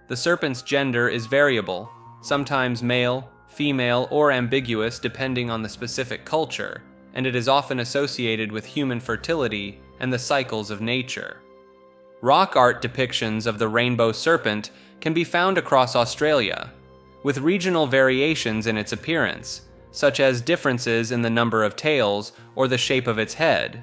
[SPEAKER 1] The serpent's gender is variable, sometimes male, female, or ambiguous depending on the specific culture, and it is often associated with human fertility and the cycles of nature. Rock art depictions of the rainbow serpent can be found across Australia, with regional variations in its appearance, such as differences in the number of tails or the shape of its head.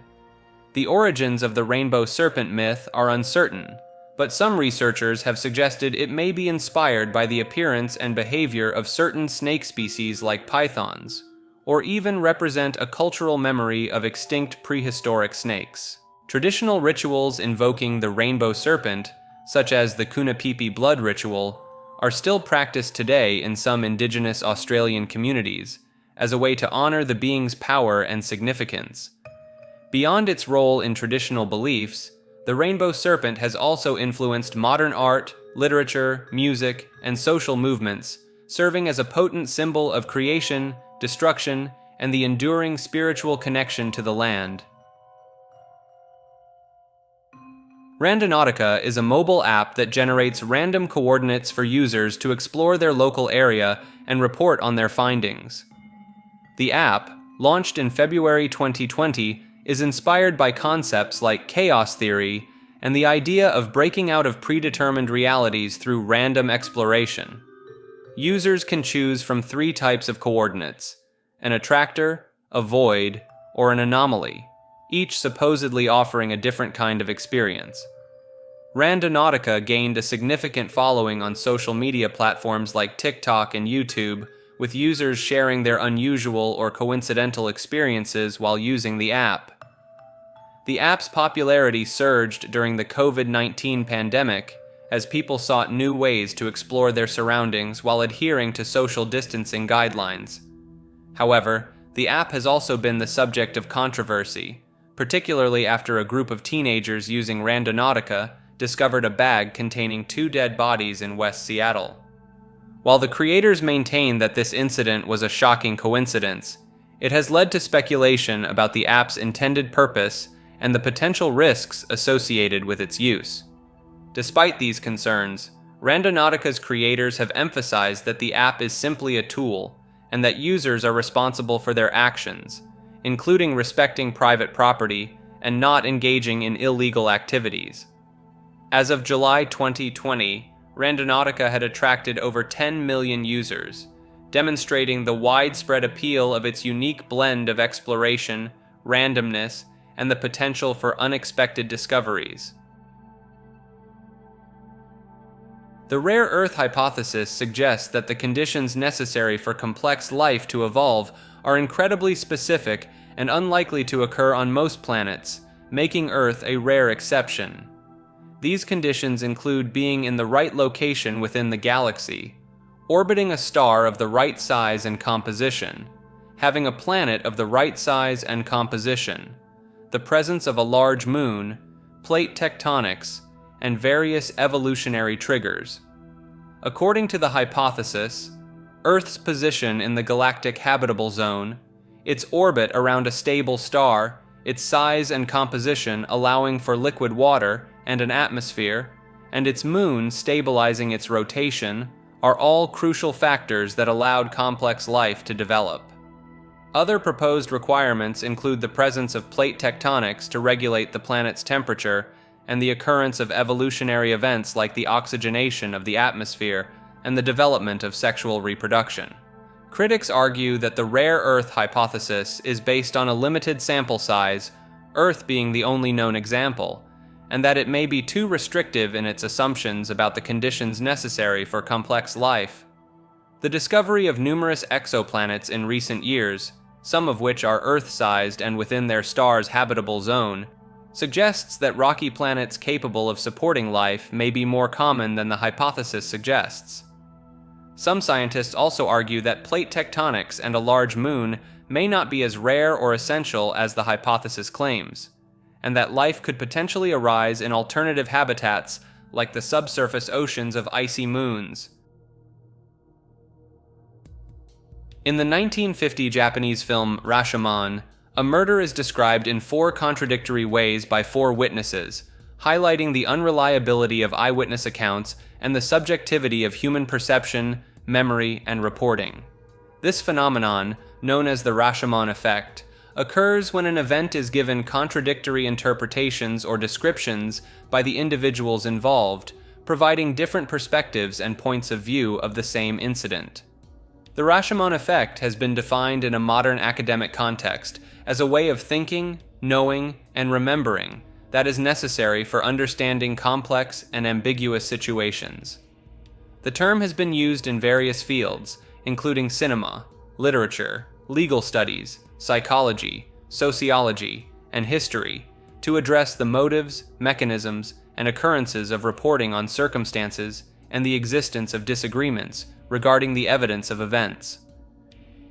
[SPEAKER 1] The origins of the rainbow serpent myth are uncertain, but some researchers have suggested it may be inspired by the appearance and behavior of certain snake species like pythons, or even represent a cultural memory of extinct prehistoric snakes. Traditional rituals invoking the rainbow serpent, such as the Kunapipi blood ritual, are still practiced today in some Indigenous Australian communities, as a way to honor the being's power and significance. Beyond its role in traditional beliefs, the rainbow serpent has also influenced modern art, literature, music, and social movements, serving as a potent symbol of creation, destruction, and the enduring spiritual connection to the land. Randonautica is a mobile app that generates random coordinates for users to explore their local area and report on their findings. The app, launched in February 2020, is inspired by concepts like chaos theory and the idea of breaking out of predetermined realities through random exploration. Users can choose from 3 types of coordinates: an attractor, a void, or an anomaly, each supposedly offering a different kind of experience. Randonautica gained a significant following on social media platforms like TikTok and YouTube, with users sharing their unusual or coincidental experiences while using the app. The app's popularity surged during the COVID-19 pandemic as people sought new ways to explore their surroundings while adhering to social distancing guidelines. However, the app has also been the subject of controversy, particularly after a group of teenagers using Randonautica discovered a bag containing 2 dead bodies in West Seattle. While the creators maintain that this incident was a shocking coincidence, it has led to speculation about the app's intended purpose and the potential risks associated with its use. Despite these concerns, Randonautica's creators have emphasized that the app is simply a tool and that users are responsible for their actions, including respecting private property and not engaging in illegal activities. As of July 2020, Randonautica had attracted over 10 million users, demonstrating the widespread appeal of its unique blend of exploration, randomness, and the potential for unexpected discoveries. The rare Earth hypothesis suggests that the conditions necessary for complex life to evolve are incredibly specific and unlikely to occur on most planets, making Earth a rare exception. These conditions include being in the right location within the galaxy, orbiting a star of the right size and composition, having a planet of the right size and composition, the presence of a large moon, plate tectonics, and various evolutionary triggers. According to the hypothesis, Earth's position in the galactic habitable zone, its orbit around a stable star, its size and composition allowing for liquid water and an atmosphere, and its moon stabilizing its rotation are all crucial factors that allowed complex life to develop. Other proposed requirements include the presence of plate tectonics to regulate the planet's temperature and the occurrence of evolutionary events like the oxygenation of the atmosphere and the development of sexual reproduction. Critics argue that the rare Earth hypothesis is based on a limited sample size, Earth being the only known example, and that it may be too restrictive in its assumptions about the conditions necessary for complex life. The discovery of numerous exoplanets in recent years, some of which are Earth-sized and within their star's habitable zone, suggests that rocky planets capable of supporting life may be more common than the hypothesis suggests. Some scientists also argue that plate tectonics and a large moon may not be as rare or essential as the hypothesis claims, and that life could potentially arise in alternative habitats like the subsurface oceans of icy moons. In the 1950 Japanese film Rashomon, a murder is described in 4 contradictory ways by 4 witnesses, highlighting the unreliability of eyewitness accounts and the subjectivity of human perception, memory, and reporting. This phenomenon, known as the Rashomon effect, occurs when an event is given contradictory interpretations or descriptions by the individuals involved, providing different perspectives and points of view of the same incident. The Rashomon effect has been defined in a modern academic context as a way of thinking, knowing, and remembering that is necessary for understanding complex and ambiguous situations. The term has been used in various fields, including cinema, literature, legal studies, psychology, sociology, and history, to address the motives, mechanisms, and occurrences of reporting on circumstances and the existence of disagreements regarding the evidence of events.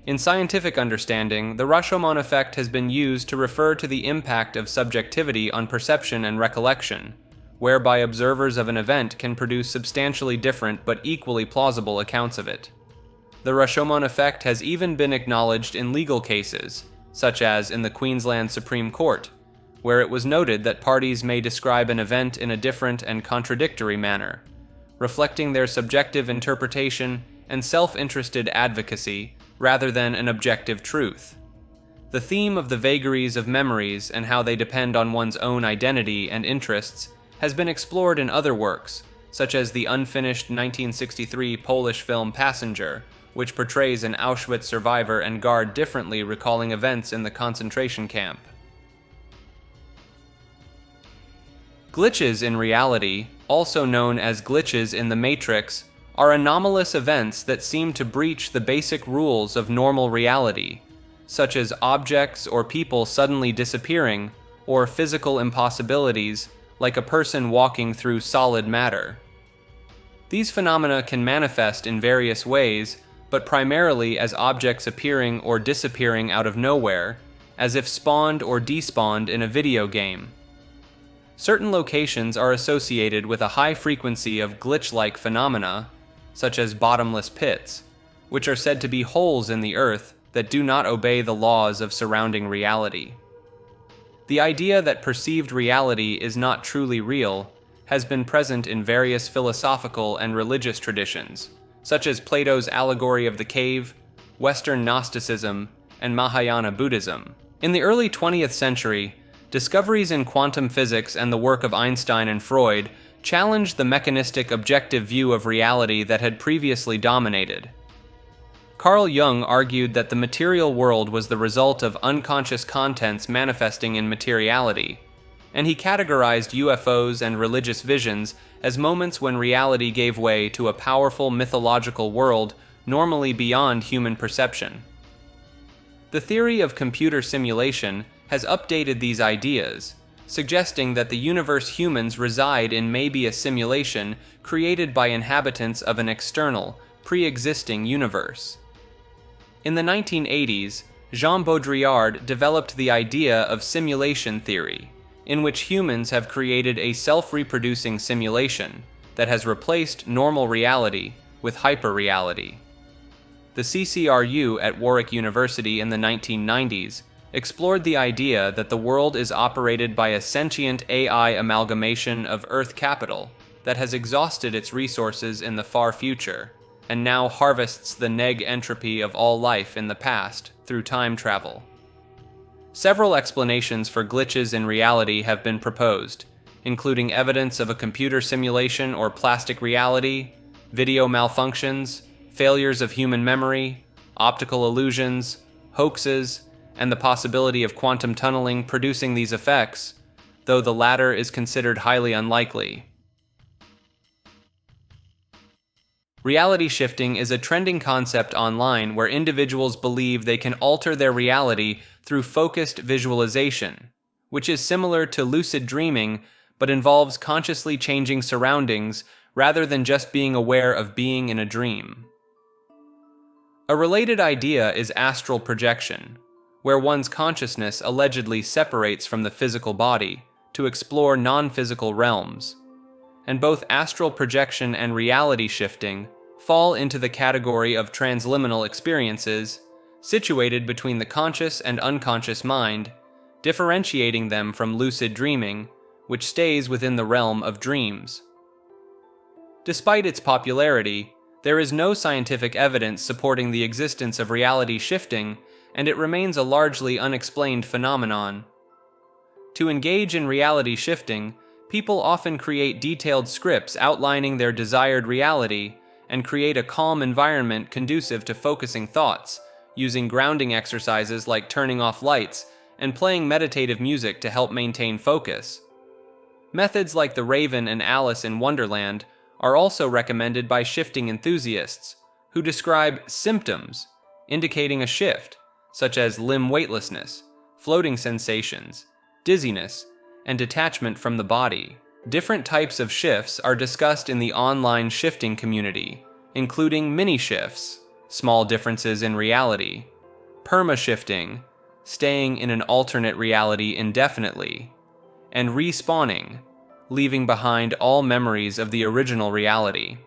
[SPEAKER 1] In scientific understanding, the Rashomon effect has been used to refer to the impact of subjectivity on perception and recollection, whereby observers of an event can produce substantially different but equally plausible accounts of it. The Rashomon effect has even been acknowledged in legal cases, such as in the Queensland Supreme Court, where it was noted that parties may describe an event in a different and contradictory manner, reflecting their subjective interpretation and self-interested advocacy rather than an objective truth. The theme of the vagaries of memories and how they depend on one's own identity and interests has been explored in other works, such as the unfinished 1963 Polish film Passenger, which portrays an Auschwitz survivor and guard differently recalling events in the concentration camp. Glitches in reality, also known as glitches in the matrix, are anomalous events that seem to breach the basic rules of normal reality, such as objects or people suddenly disappearing, or physical impossibilities like a person walking through solid matter. These phenomena can manifest in various ways, but primarily as objects appearing or disappearing out of nowhere, as if spawned or despawned in a video game. Certain locations are associated with a high frequency of glitch-like phenomena, such as bottomless pits, which are said to be holes in the earth that do not obey the laws of surrounding reality. The idea that perceived reality is not truly real has been present in various philosophical and religious traditions, such as Plato's allegory of the cave, Western Gnosticism, and Mahayana Buddhism. In the early 20th century, discoveries in quantum physics and the work of Einstein and Freud challenged the mechanistic objective view of reality that had previously dominated. Carl Jung argued that the material world was the result of unconscious contents manifesting in materiality, and he categorized UFOs and religious visions as moments when reality gave way to a powerful mythological world normally beyond human perception. The theory of computer simulation has updated these ideas, suggesting that the universe humans reside in may be a simulation created by inhabitants of an external, pre-existing universe. In the 1980s, Jean Baudrillard developed the idea of simulation theory, in which humans have created a self-reproducing simulation that has replaced normal reality with hyperreality. The CCRU at Warwick University in the 1990s explored the idea that the world is operated by a sentient AI amalgamation of Earth capital that has exhausted its resources in the far future, and now harvests the neg entropy of all life in the past through time travel. Several explanations for glitches in reality have been proposed, including evidence of a computer simulation or plastic reality, video malfunctions, failures of human memory, optical illusions, hoaxes, and the possibility of quantum tunneling producing these effects, though the latter is considered highly unlikely. Reality shifting is a trending concept online where individuals believe they can alter their reality through focused visualization, which is similar to lucid dreaming but involves consciously changing surroundings rather than just being aware of being in a dream. A related idea is astral projection, where one's consciousness allegedly separates from the physical body to explore non-physical realms, and both astral projection and reality shifting fall into the category of transliminal experiences situated between the conscious and unconscious mind, differentiating them from lucid dreaming, which stays within the realm of dreams. Despite its popularity, there is no scientific evidence supporting the existence of reality shifting, and it remains a largely unexplained phenomenon. To engage in reality shifting, people often create detailed scripts outlining their desired reality and create a calm environment conducive to focusing thoughts, using grounding exercises like turning off lights and playing meditative music to help maintain focus. Methods like the Raven and Alice in Wonderland are also recommended by shifting enthusiasts, who describe symptoms indicating a shift, such as limb weightlessness, floating sensations, dizziness, and detachment from the body. Different types of shifts are discussed in the online shifting community, including mini-shifts, small differences in reality, perma-shifting, staying in an alternate reality indefinitely, and respawning, leaving behind all memories of the original reality.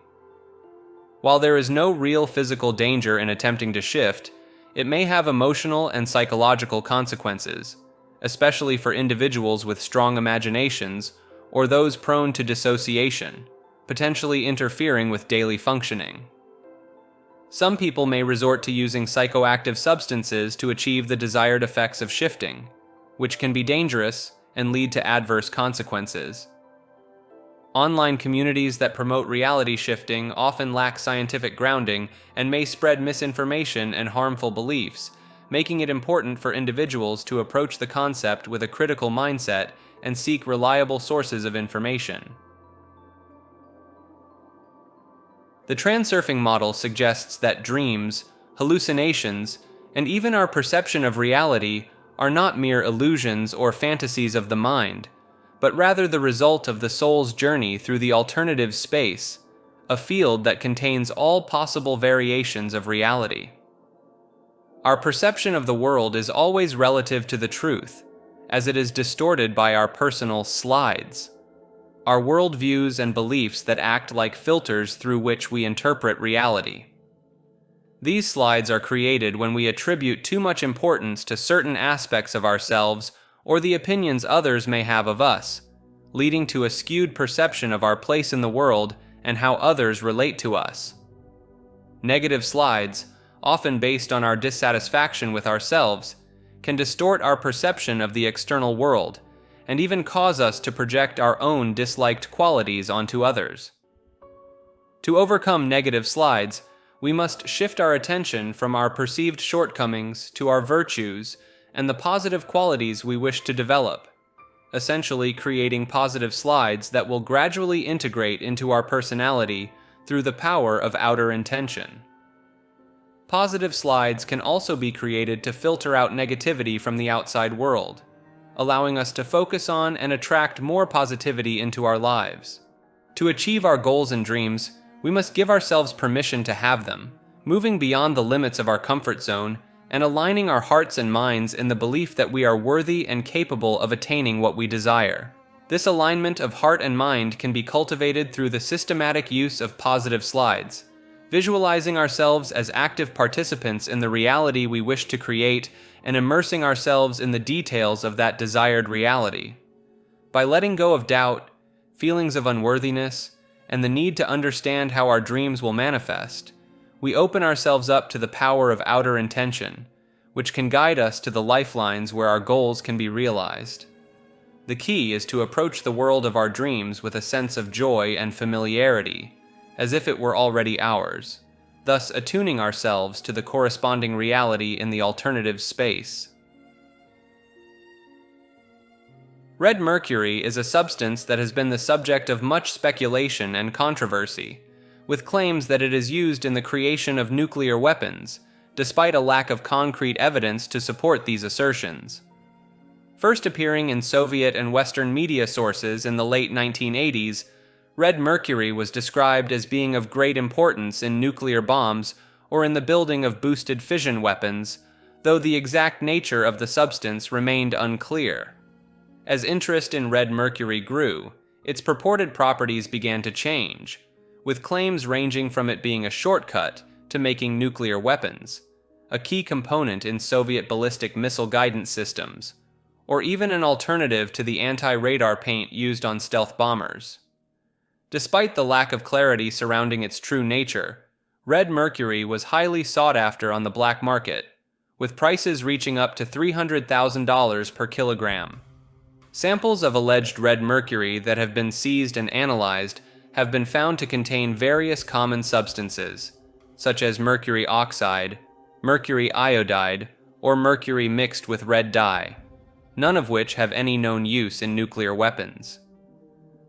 [SPEAKER 1] While there is no real physical danger in attempting to shift, it may have emotional and psychological consequences, especially for individuals with strong imaginations or those prone to dissociation, potentially interfering with daily functioning. Some people may resort to using psychoactive substances to achieve the desired effects of shifting, which can be dangerous and lead to adverse consequences. Online communities that promote reality shifting often lack scientific grounding and may spread misinformation and harmful beliefs, making it important for individuals to approach the concept with a critical mindset and seek reliable sources of information. The transurfing model suggests that dreams, hallucinations, and even our perception of reality are not mere illusions or fantasies of the mind, but rather the result of the soul's journey through the alternative space, a field that contains all possible variations of reality. Our perception of the world is always relative to the truth, as it is distorted by our personal slides, our worldviews and beliefs that act like filters through which we interpret reality. These slides are created when we attribute too much importance to certain aspects of ourselves or the opinions others may have of us, leading to a skewed perception of our place in the world and how others relate to us. Negative slides, often based on our dissatisfaction with ourselves, can distort our perception of the external world and even cause us to project our own disliked qualities onto others. To overcome negative slides, we must shift our attention from our perceived shortcomings to our virtues and the positive qualities we wish to develop, essentially creating positive slides that will gradually integrate into our personality through the power of outer intention. Positive slides can also be created to filter out negativity from the outside world, allowing us to focus on and attract more positivity into our lives. To achieve our goals and dreams, we must give ourselves permission to have them, moving beyond the limits of our comfort zone and aligning our hearts and minds in the belief that we are worthy and capable of attaining what we desire. This alignment of heart and mind can be cultivated through the systematic use of positive slides, visualizing ourselves as active participants in the reality we wish to create and immersing ourselves in the details of that desired reality. By letting go of doubt, feelings of unworthiness, and the need to understand how our dreams will manifest, we open ourselves up to the power of outer intention, which can guide us to the lifelines where our goals can be realized. The key is to approach the world of our dreams with a sense of joy and familiarity, as if it were already ours, thus attuning ourselves to the corresponding reality in the alternative space. Red mercury is a substance that has been the subject of much speculation and controversy, with claims that it is used in the creation of nuclear weapons, despite a lack of concrete evidence to support these assertions. First appearing in Soviet and Western media sources in the late 1980s, red mercury was described as being of great importance in nuclear bombs or in the building of boosted fission weapons, though the exact nature of the substance remained unclear. As interest in red mercury grew, its purported properties began to change, with claims ranging from it being a shortcut to making nuclear weapons, a key component in Soviet ballistic missile guidance systems, or even an alternative to the anti-radar paint used on stealth bombers. Despite the lack of clarity surrounding its true nature, red mercury was highly sought after on the black market, with prices reaching up to $300,000 per kilogram. Samples of alleged red mercury that have been seized and analyzed have been found to contain various common substances, such as mercury oxide, mercury iodide, or mercury mixed with red dye, none of which have any known use in nuclear weapons.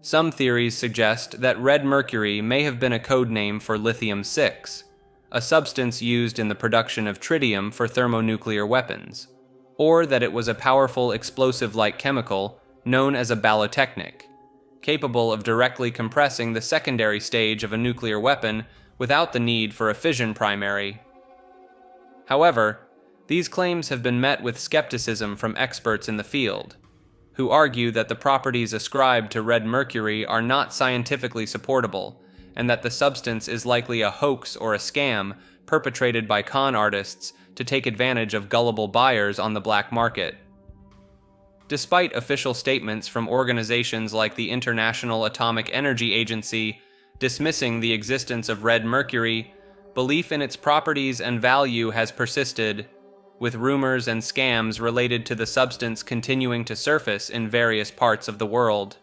[SPEAKER 1] Some theories suggest that red mercury may have been a code name for lithium-6, a substance used in the production of tritium for thermonuclear weapons, or that it was a powerful explosive-like chemical known as a ballotechnic, capable of directly compressing the secondary stage of a nuclear weapon without the need for a fission primary. However, these claims have been met with skepticism from experts in the field, who argue that the properties ascribed to red mercury are not scientifically supportable, and that the substance is likely a hoax or a scam perpetrated by con artists to take advantage of gullible buyers on the black market. Despite official statements from organizations like the International Atomic Energy Agency dismissing the existence of red mercury, belief in its properties and value has persisted, with rumors and scams related to the substance continuing to surface in various parts of the world.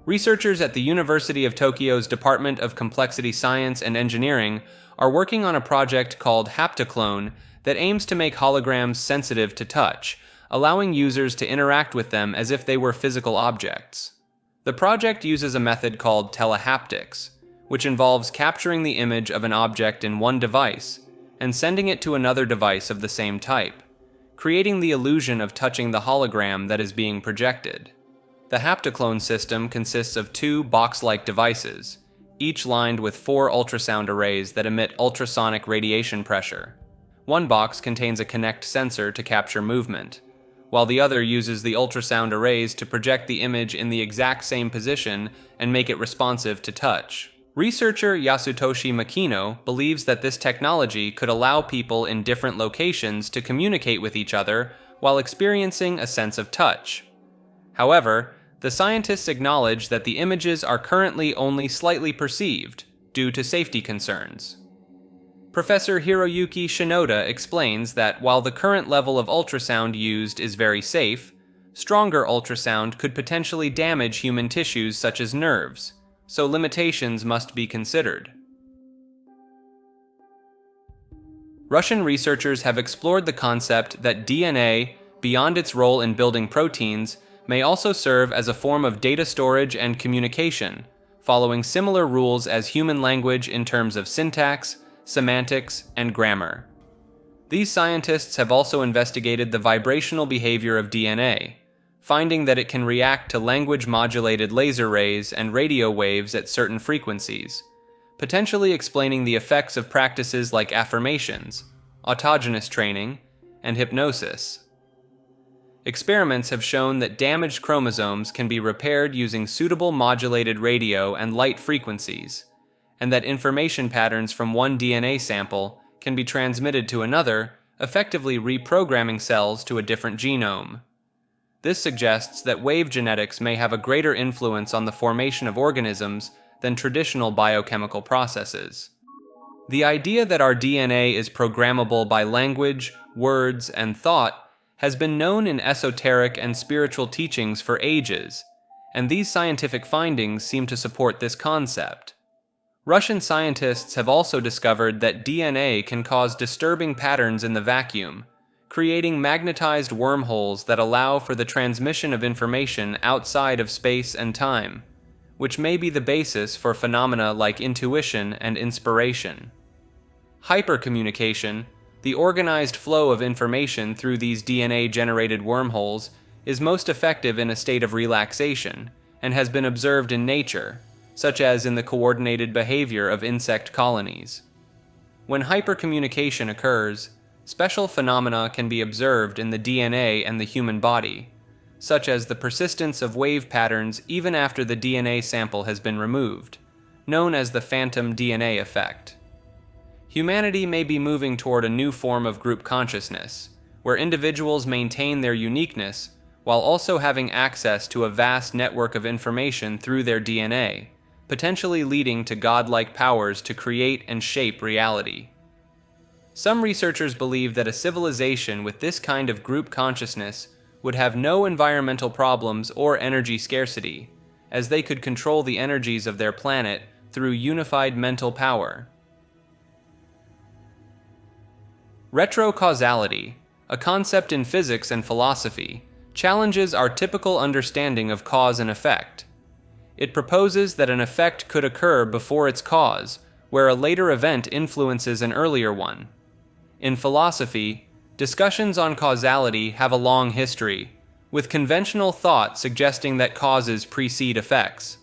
[SPEAKER 1] Researchers at the University of Tokyo's Department of Complexity Science and Engineering are working on a project called Haptoclone that aims to make holograms sensitive to touch, allowing users to interact with them as if they were physical objects. The project uses a method called telehaptics, which involves capturing the image of an object in one device and sending it to another device of the same type, creating the illusion of touching the hologram that is being projected. The Haptoclone system consists of two box-like devices, each lined with 4 ultrasound arrays that emit ultrasonic radiation pressure. One box contains a Kinect sensor to capture movement, while the other uses the ultrasound arrays to project the image in the exact same position and make it responsive to touch. Researcher Yasutoshi Makino believes that this technology could allow people in different locations to communicate with each other while experiencing a sense of touch. However, the scientists acknowledge that the images are currently only slightly perceived due to safety concerns. Professor Hiroyuki Shinoda explains that while the current level of ultrasound used is very safe, stronger ultrasound could potentially damage human tissues such as nerves, so limitations must be considered. Russian researchers have explored the concept that DNA, beyond its role in building proteins, may also serve as a form of data storage and communication, following similar rules as human language in terms of syntax, semantics, and grammar. These scientists have also investigated the vibrational behavior of DNA, finding that it can react to language-modulated laser rays and radio waves at certain frequencies, potentially explaining the effects of practices like affirmations, autogenous training, and hypnosis. Experiments have shown that damaged chromosomes can be repaired using suitable modulated radio and light frequencies, and that information patterns from one DNA sample can be transmitted to another, effectively reprogramming cells to a different genome. This suggests that wave genetics may have a greater influence on the formation of organisms than traditional biochemical processes. The idea that our DNA is programmable by language, words, and thought has been known in esoteric and spiritual teachings for ages, and these scientific findings seem to support this concept. Russian scientists have also discovered that DNA can cause disturbing patterns in the vacuum, creating magnetized wormholes that allow for the transmission of information outside of space and time, which may be the basis for phenomena like intuition and inspiration. Hypercommunication, the organized flow of information through these DNA-generated wormholes, is most effective in a state of relaxation and has been observed in nature, such as in the coordinated behavior of insect colonies. When hypercommunication occurs, special phenomena can be observed in the DNA and the human body, such as the persistence of wave patterns even after the DNA sample has been removed, known as the phantom DNA effect. Humanity may be moving toward a new form of group consciousness, where individuals maintain their uniqueness while also having access to a vast network of information through their DNA, potentially leading to godlike powers to create and shape reality. Some researchers believe that a civilization with this kind of group consciousness would have no environmental problems or energy scarcity, as they could control the energies of their planet through unified mental power. Retrocausality, a concept in physics and philosophy, challenges our typical understanding of cause and effect. It proposes that an effect could occur before its cause, where a later event influences an earlier one. In philosophy, discussions on causality have a long history, with conventional thought suggesting that causes precede effects.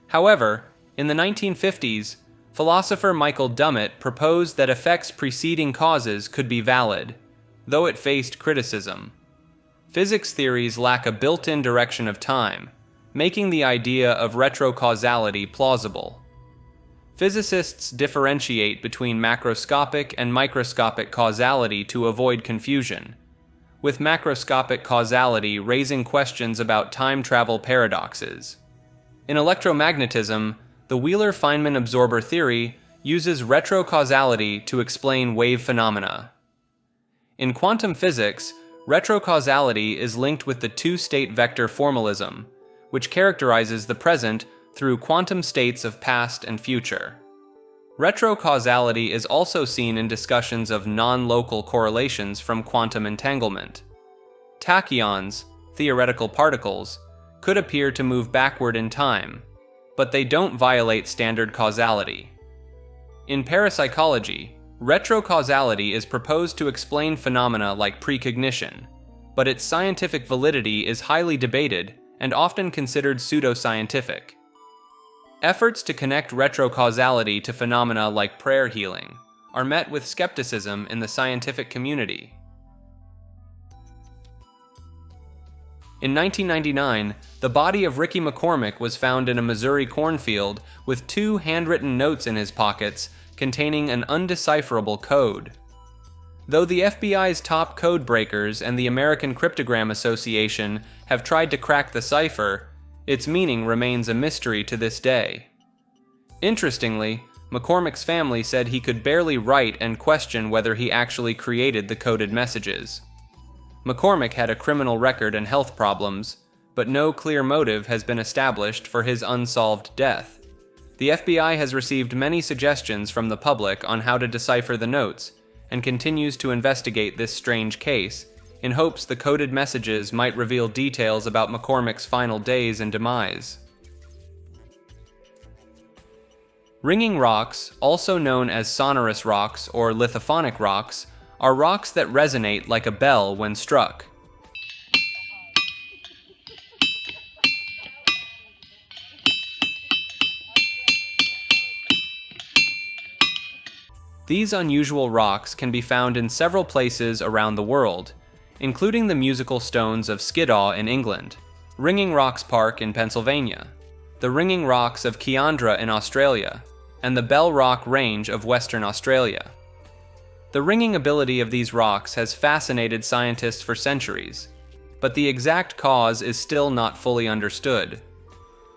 [SPEAKER 1] However, in the 1950s, philosopher Michael Dummett proposed that effects preceding causes could be valid, though it faced criticism. Physics theories lack a built-in direction of time, making the idea of retrocausality plausible. Physicists differentiate between macroscopic and microscopic causality to avoid confusion, with macroscopic causality raising questions about time travel paradoxes. In electromagnetism, the Wheeler-Feynman absorber theory uses retrocausality to explain wave phenomena. In quantum physics, retrocausality is linked with the two-state vector formalism, which characterizes the present through quantum states of past and future. Retrocausality is also seen in discussions of non-local correlations from quantum entanglement. Tachyons, theoretical particles, could appear to move backward in time, but they don't violate standard causality. In parapsychology, retrocausality is proposed to explain phenomena like precognition, but its scientific validity is highly debated and often considered pseudoscientific. Efforts to connect retrocausality to phenomena like prayer healing are met with skepticism in the scientific community. In 1999, the body of Ricky McCormick was found in a Missouri cornfield with 2 handwritten notes in his pockets containing an undecipherable code. Though the FBI's top code breakers and the American Cryptogram Association have tried to crack the cipher, its meaning remains a mystery to this day. Interestingly, McCormick's family said he could barely write and question whether he actually created the coded messages. McCormick had a criminal record and health problems, but no clear motive has been established for his unsolved death. The FBI has received many suggestions from the public on how to decipher the notes, and continues to investigate this strange case, in hopes the coded messages might reveal details about McCormick's final days and demise. Ringing rocks, also known as sonorous rocks or lithophonic rocks, are rocks that resonate like a bell when struck. These unusual rocks can be found in several places around the world, including the musical stones of Skiddaw in England, Ringing Rocks Park in Pennsylvania, the Ringing Rocks of Kiandra in Australia, and the Bell Rock Range of Western Australia. The ringing ability of these rocks has fascinated scientists for centuries, but the exact cause is still not fully understood.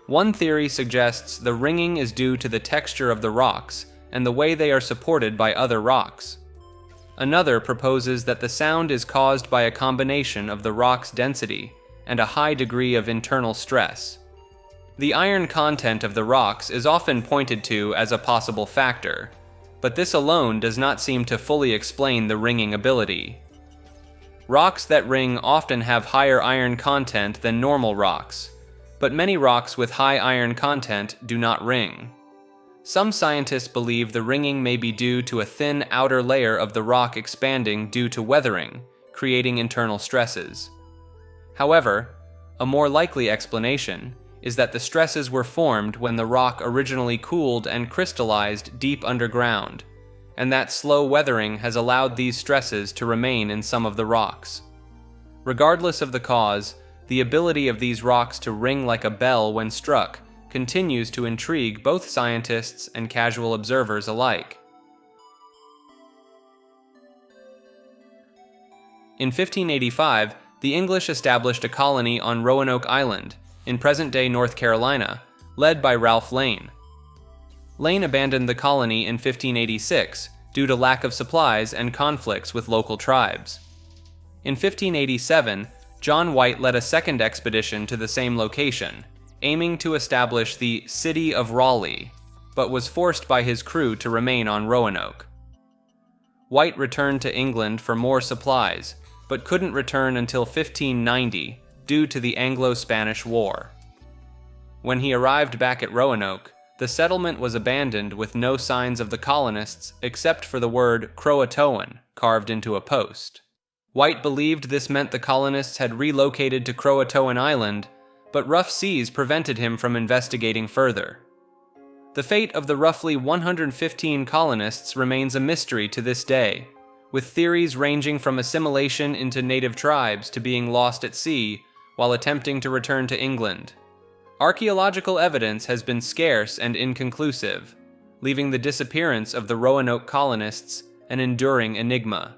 [SPEAKER 1] One theory suggests the ringing is due to the texture of the rocks and the way they are supported by other rocks. Another proposes that the sound is caused by a combination of the rock's density and a high degree of internal stress. The iron content of the rocks is often pointed to as a possible factor, but this alone does not seem to fully explain the ringing ability. Rocks that ring often have higher iron content than normal rocks, but many rocks with high iron content do not ring. Some scientists believe the ringing may be due to a thin outer layer of the rock expanding due to weathering, creating internal stresses. However, a more likely explanation is that the stresses were formed when the rock originally cooled and crystallized deep underground, and that slow weathering has allowed these stresses to remain in some of the rocks. Regardless of the cause, the ability of these rocks to ring like a bell when struck continues to intrigue both scientists and casual observers alike. In 1585, the English established a colony on Roanoke Island, in present-day North Carolina, led by Ralph Lane. Lane abandoned the colony in 1586 due to lack of supplies and conflicts with local tribes. In 1587, John White led a second expedition to the same location, aiming to establish the City of Raleigh, but was forced by his crew to remain on Roanoke. White returned to England for more supplies, but couldn't return until 1590 due to the Anglo-Spanish War. When he arrived back at Roanoke, the settlement was abandoned with no signs of the colonists except for the word Croatoan carved into a post. White believed this meant the colonists had relocated to Croatoan Island, but rough seas prevented him from investigating further. The fate of the roughly 115 colonists remains a mystery to this day, with theories ranging from assimilation into native tribes to being lost at sea while attempting to return to England. Archaeological evidence has been scarce and inconclusive, leaving the disappearance of the Roanoke colonists an enduring enigma.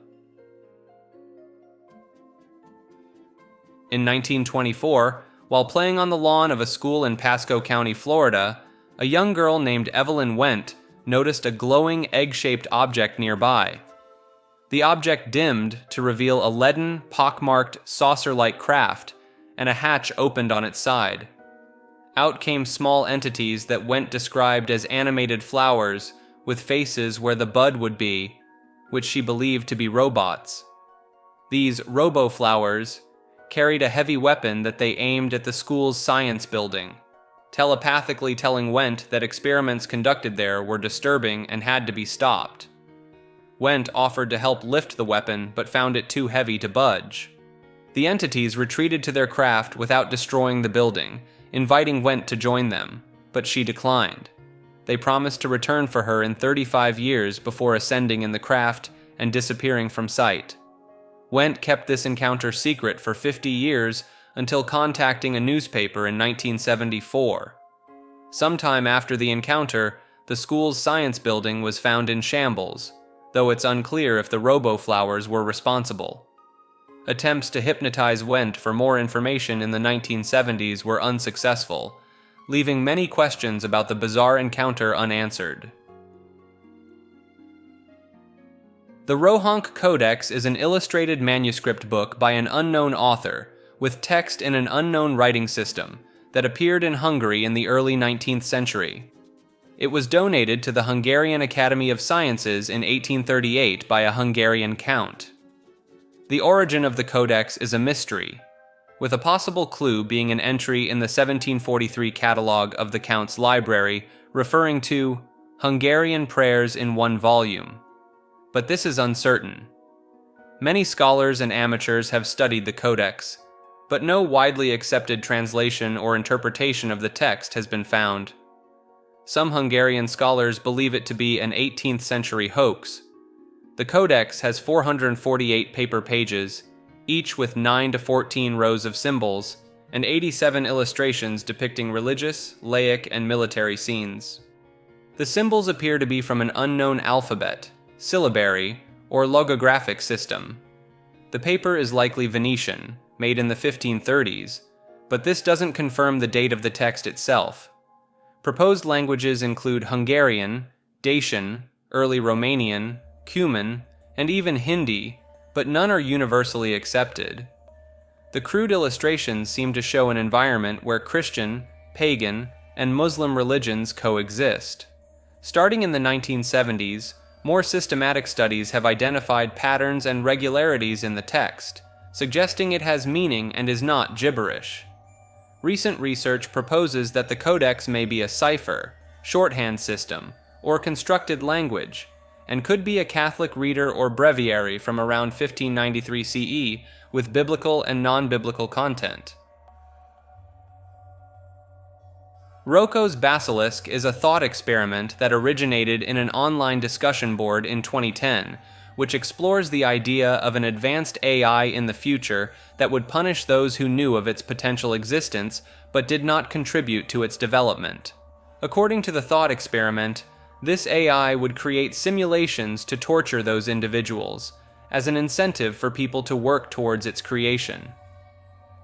[SPEAKER 1] In 1924, while playing on the lawn of a school in Pasco County, Florida, a young girl named Evelyn Wendt noticed a glowing egg-shaped object nearby. The object dimmed to reveal a leaden, pockmarked, saucer-like craft, and a hatch opened on its side. Out came small entities that Wendt described as animated flowers with faces where the bud would be, which she believed to be robots. These robo-flowers carried a heavy weapon that they aimed at the school's science building, telepathically telling Wendt that experiments conducted there were disturbing and had to be stopped. Wendt offered to help lift the weapon, but found it too heavy to budge. The entities retreated to their craft without destroying the building, inviting Wendt to join them, but she declined. They promised to return for her in 35 years before ascending in the craft and disappearing from sight. Wendt kept this encounter secret for 50 years until contacting a newspaper in 1974. Sometime after the encounter, the school's science building was found in shambles, though it's unclear if the robo-flowers were responsible. Attempts to hypnotize Wendt for more information in the 1970s were unsuccessful, leaving many questions about the bizarre encounter unanswered. The Rohank Codex is an illustrated manuscript book by an unknown author, with text in an unknown writing system, that appeared in Hungary in the early 19th century. It was donated to the Hungarian Academy of Sciences in 1838 by a Hungarian count. The origin of the codex is a mystery, with a possible clue being an entry in the 1743 catalogue of the count's library referring to Hungarian prayers in one volume. But this is uncertain. Many scholars and amateurs have studied the codex, but no widely accepted translation or interpretation of the text has been found. Some Hungarian scholars believe it to be an 18th century hoax. The codex has 448 paper pages, each with 9 to 14 rows of symbols, and 87 illustrations depicting religious, laic, and military scenes. The symbols appear to be from an unknown alphabet, syllabary, or logographic system. The paper is likely Venetian, made in the 1530s, but this doesn't confirm the date of the text itself. Proposed languages include Hungarian, Dacian, early Romanian, Cuman, and even Hindi, but none are universally accepted. The crude illustrations seem to show an environment where Christian, pagan, and Muslim religions coexist. Starting in the 1970s, more systematic studies have identified patterns and regularities in the text, suggesting it has meaning and is not gibberish. Recent research proposes that the codex may be a cipher, shorthand system, or constructed language, and could be a Catholic reader or breviary from around 1593 CE with biblical and non-biblical content. Rocco's Basilisk is a thought experiment that originated in an online discussion board in 2010, which explores the idea of an advanced AI in the future that would punish those who knew of its potential existence but did not contribute to its development. According to the thought experiment, this AI would create simulations to torture those individuals, as an incentive for people to work towards its creation.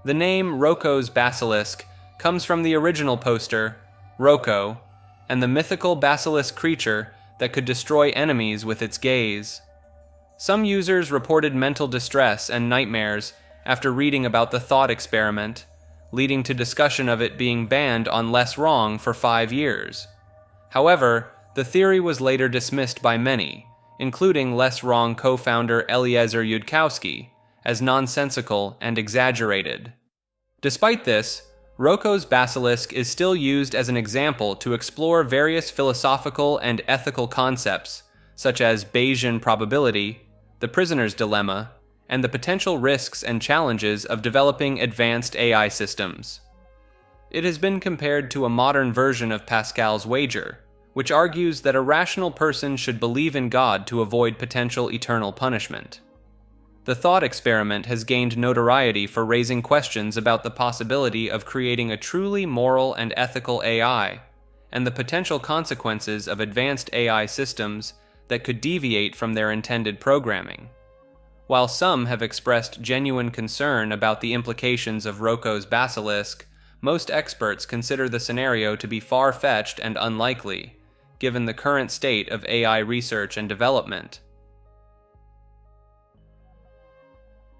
[SPEAKER 1] The name Rocco's Basilisk comes from the original poster, Rocco, and the mythical basilisk creature that could destroy enemies with its gaze. Some users reported mental distress and nightmares after reading about the thought experiment, leading to discussion of it being banned on Less Wrong for 5 years. However, the theory was later dismissed by many, including Less Wrong co-founder Eliezer Yudkowsky, as nonsensical and exaggerated. Despite this, Rocco's Basilisk is still used as an example to explore various philosophical and ethical concepts, such as Bayesian probability, the prisoner's dilemma, and the potential risks and challenges of developing advanced AI systems. It has been compared to a modern version of Pascal's wager, which argues that a rational person should believe in God to avoid potential eternal punishment. The thought experiment has gained notoriety for raising questions about the possibility of creating a truly moral and ethical AI, and the potential consequences of advanced AI systems that could deviate from their intended programming. While some have expressed genuine concern about the implications of Rocco's Basilisk, most experts consider the scenario to be far-fetched and unlikely, given the current state of AI research and development.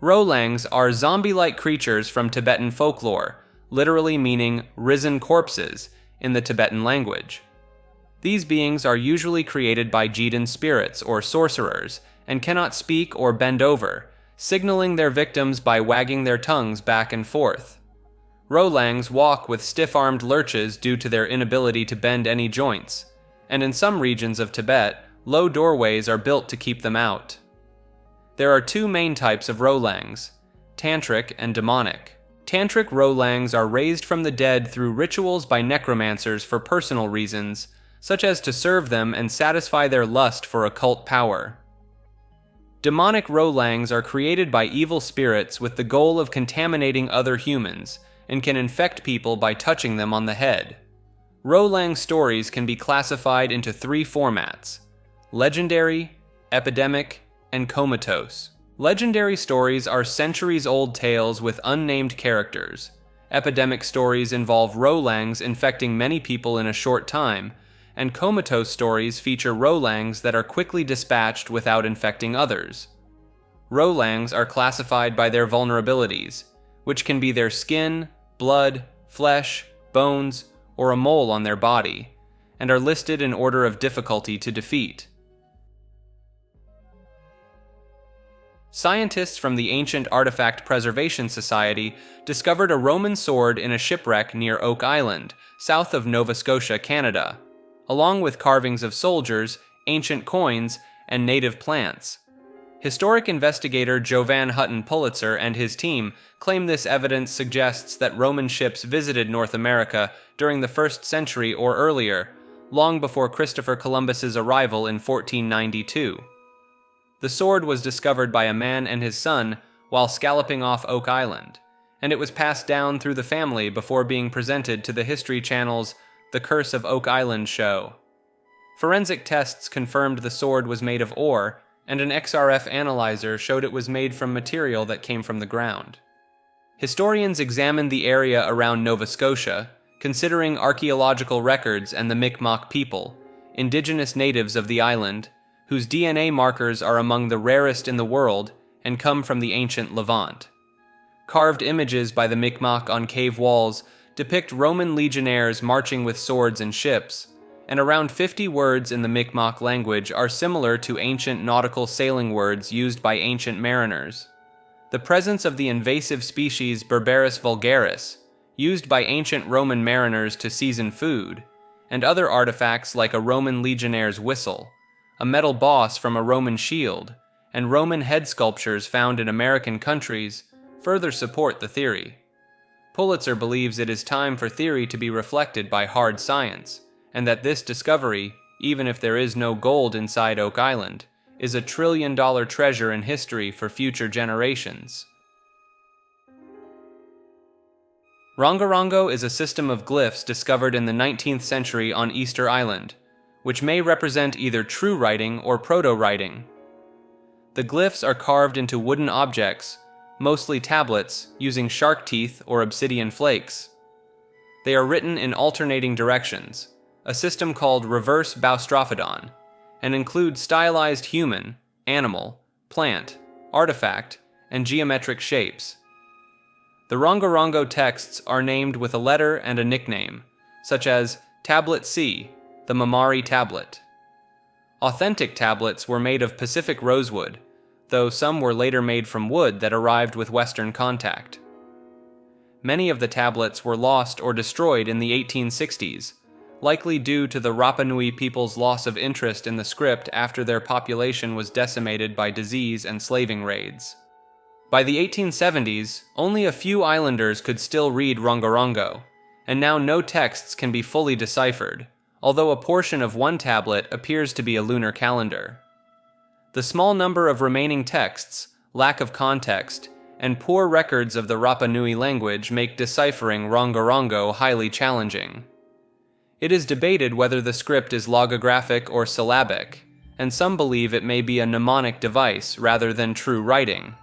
[SPEAKER 1] Rolangs are zombie-like creatures from Tibetan folklore, literally meaning risen corpses in the Tibetan language. These beings are usually created by Jiden spirits or sorcerers and cannot speak or bend over, signaling their victims by wagging their tongues back and forth. Rolangs walk with stiff-armed lurches due to their inability to bend any joints, and in some regions of Tibet, low doorways are built to keep them out. There are two main types of Rolangs, tantric and demonic. Tantric Rolangs are raised from the dead through rituals by necromancers for personal reasons, such as to serve them and satisfy their lust for occult power. Demonic Rolangs are created by evil spirits with the goal of contaminating other humans, and can infect people by touching them on the head. Rolang stories can be classified into 3 formats: legendary, epidemic, and comatose. Legendary stories are centuries-old tales with unnamed characters. Epidemic stories involve Rolangs infecting many people in a short time, and comatose stories feature Rolangs that are quickly dispatched without infecting others. Rolangs are classified by their vulnerabilities, which can be their skin, blood, flesh, bones, or a mole on their body, and are listed in order of difficulty to defeat. Scientists from the Ancient Artifact Preservation Society discovered a Roman sword in a shipwreck near Oak Island, south of Nova Scotia, Canada, along with carvings of soldiers, ancient coins, and native plants. Historic investigator Jovan Hutton Pulitzer and his team claim this evidence suggests that Roman ships visited North America during the 1st century or earlier, long before Christopher Columbus's arrival in 1492. The sword was discovered by a man and his son while scalloping off Oak Island, and it was passed down through the family before being presented to the History Channel's The Curse of Oak Island show. Forensic tests confirmed the sword was made of ore, and an XRF analyzer showed it was made from material that came from the ground. Historians examined the area around Nova Scotia, considering archaeological records and the Mi'kmaq people, indigenous natives of the island, whose DNA markers are among the rarest in the world and come from the ancient Levant. Carved images by the Mi'kmaq on cave walls depict Roman legionnaires marching with swords and ships, and around 50 words in the Mi'kmaq language are similar to ancient nautical sailing words used by ancient mariners. the presence of the invasive species Berberis vulgaris, used by ancient Roman mariners to season food, and other artifacts like a Roman legionnaire's whistle, a metal boss from a Roman shield, and Roman head sculptures found in American countries further support the theory. Pulitzer believes it is time for theory to be reflected by hard science, and that this discovery, even if there is no gold inside Oak Island, is a trillion-dollar treasure in history for future generations. Rongorongo is a system of glyphs discovered in the 19th century on Easter Island, which may represent either true writing or proto-writing. The glyphs are carved into wooden objects, mostly tablets, using shark teeth or obsidian flakes. They are written in alternating directions, a system called reverse boustrophedon, and include stylized human, animal, plant, artifact, and geometric shapes. The Rongorongo texts are named with a letter and a nickname, such as Tablet C, the Mamari tablet. Authentic tablets were made of Pacific rosewood, though some were later made from wood that arrived with Western contact. Many of the tablets were lost or destroyed in the 1860s, likely due to the Rapa Nui people's loss of interest in the script after their population was decimated by disease and slaving raids. By the 1870s, only a few islanders could still read Rongorongo, and now no texts can be fully deciphered, although a portion of one tablet appears to be a lunar calendar. The small number of remaining texts, lack of context, and poor records of the Rapa Nui language make deciphering Rongorongo highly challenging. It is debated whether the script is logographic or syllabic, and some believe it may be a mnemonic device rather than true writing.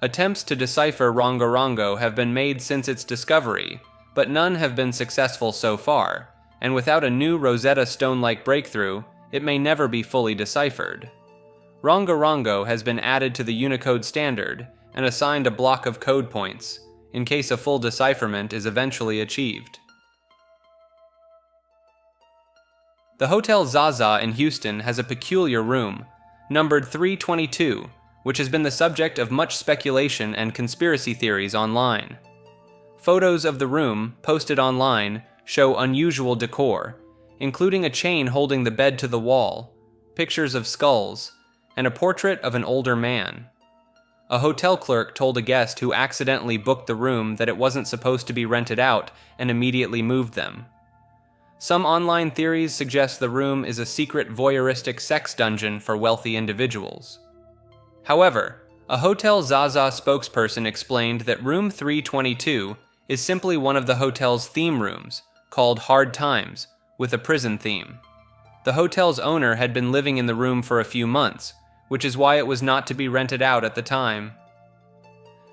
[SPEAKER 1] Attempts to decipher Rongorongo have been made since its discovery, but none have been successful so far, and without a new Rosetta Stone-like breakthrough, it may never be fully deciphered. Rongorongo has been added to the Unicode standard and assigned a block of code points, in case a full decipherment is eventually achieved. The Hotel Zaza in Houston has a peculiar room, numbered 322, which has been the subject of much speculation and conspiracy theories online. Photos of the room, posted online, show unusual decor, including a chain holding the bed to the wall, pictures of skulls, and a portrait of an older man. A hotel clerk told a guest who accidentally booked the room that it wasn't supposed to be rented out and immediately moved them. Some online theories suggest the room is a secret voyeuristic sex dungeon for wealthy individuals. However, a Hotel Zaza spokesperson explained that room 322 is simply one of the hotel's theme rooms, called Hard Times, with a prison theme. The hotel's owner had been living in the room for a few months, which is why it was not to be rented out at the time.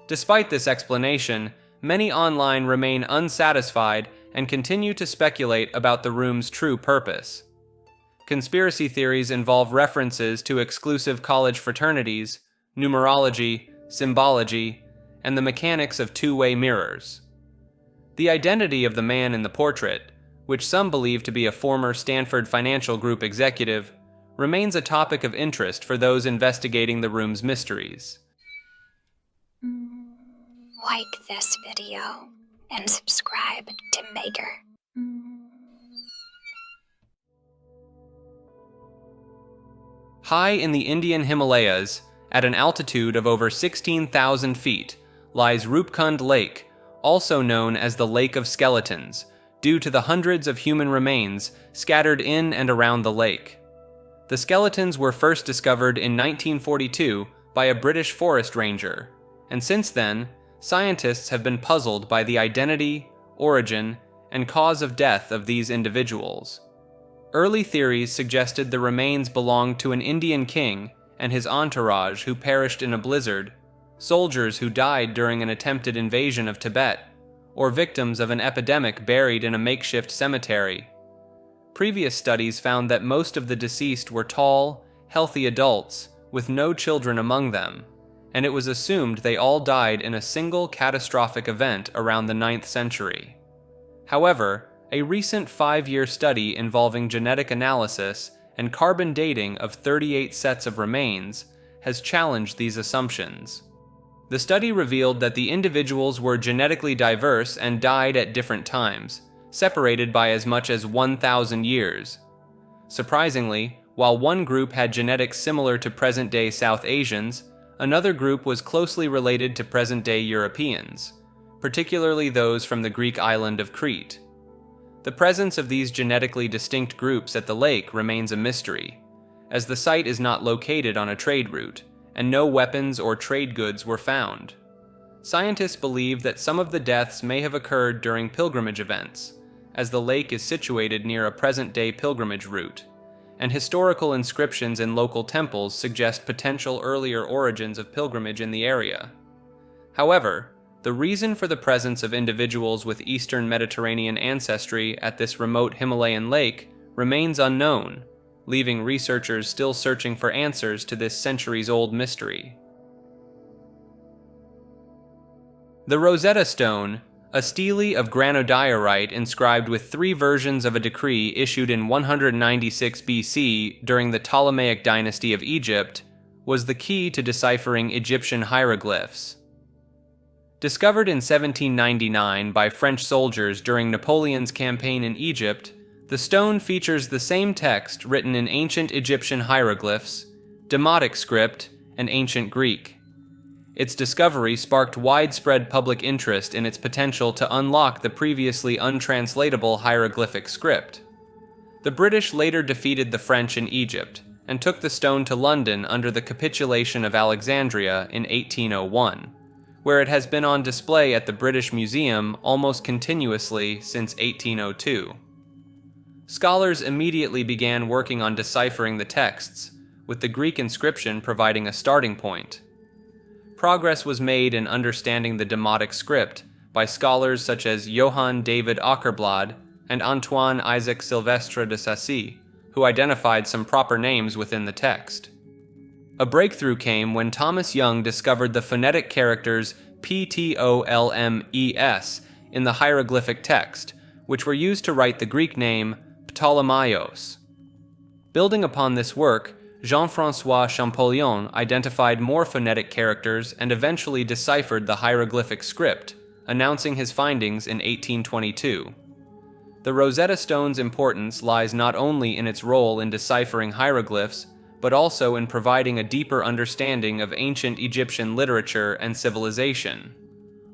[SPEAKER 1] Despite this explanation, many online remain unsatisfied and continue to speculate about the room's true purpose. Conspiracy theories involve references to exclusive college fraternities, numerology, symbology, and the mechanics of two-way mirrors. The identity of the man in the portrait, which some believe to be a former Stanford Financial Group executive, remains a topic of interest for those investigating the room's mysteries.
[SPEAKER 4] Like this video and subscribe to Maker.
[SPEAKER 1] High in the Indian Himalayas, at an altitude of over 16,000 feet, lies Rupkund Lake, also known as the Lake of Skeletons, due to the hundreds of human remains scattered in and around the lake. The skeletons were first discovered in 1942 by a British forest ranger, and since then, scientists have been puzzled by the identity, origin, and cause of death of these individuals. Early theories suggested the remains belonged to an Indian king and his entourage who perished in a blizzard, soldiers who died during an attempted invasion of Tibet, or victims of an epidemic buried in a makeshift cemetery. Previous studies found that most of the deceased were tall, healthy adults with no children among them, and it was assumed they all died in a single catastrophic event around the 9th century. However, a recent 5-year study involving genetic analysis and carbon dating of 38 sets of remains has challenged these assumptions. The study revealed that the individuals were genetically diverse and died at different times, separated by as much as 1,000 years. Surprisingly, while one group had genetics similar to present-day South Asians, another group was closely related to present-day Europeans, particularly those from the Greek island of Crete. The presence of these genetically distinct groups at the lake remains a mystery, as the site is not located on a trade route, and no weapons or trade goods were found. Scientists believe that some of the deaths may have occurred during pilgrimage events, as the lake is situated near a present-day pilgrimage route, and historical inscriptions in local temples suggest potential earlier origins of pilgrimage in the area. However, the reason for the presence of individuals with Eastern Mediterranean ancestry at this remote Himalayan lake remains unknown, leaving researchers still searching for answers to this centuries-old mystery. The Rosetta Stone, a stele of granodiorite inscribed with 3 versions of a decree issued in 196 BC during the Ptolemaic dynasty of Egypt, was the key to deciphering Egyptian hieroglyphs. Discovered in 1799 by French soldiers during Napoleon's campaign in Egypt, the stone features the same text written in ancient Egyptian hieroglyphs, Demotic script, and ancient Greek. Its discovery sparked widespread public interest in its potential to unlock the previously untranslatable hieroglyphic script. The British later defeated the French in Egypt and took the stone to London under the capitulation of Alexandria in 1801, where it has been on display at the British Museum almost continuously since 1802. Scholars immediately began working on deciphering the texts, with the Greek inscription providing a starting point. Progress was made in understanding the Demotic script by scholars such as Johann David Åkerblad and Antoine Isaac Silvestre de Sacy, who identified some proper names within the text. A breakthrough came when Thomas Young discovered the phonetic characters Ptolmes in the hieroglyphic text, which were used to write the Greek name Ptolemaios. Building upon this work, Jean-François Champollion identified more phonetic characters and eventually deciphered the hieroglyphic script, announcing his findings in 1822. The Rosetta Stone's importance lies not only in its role in deciphering hieroglyphs, but also in providing a deeper understanding of ancient Egyptian literature and civilization.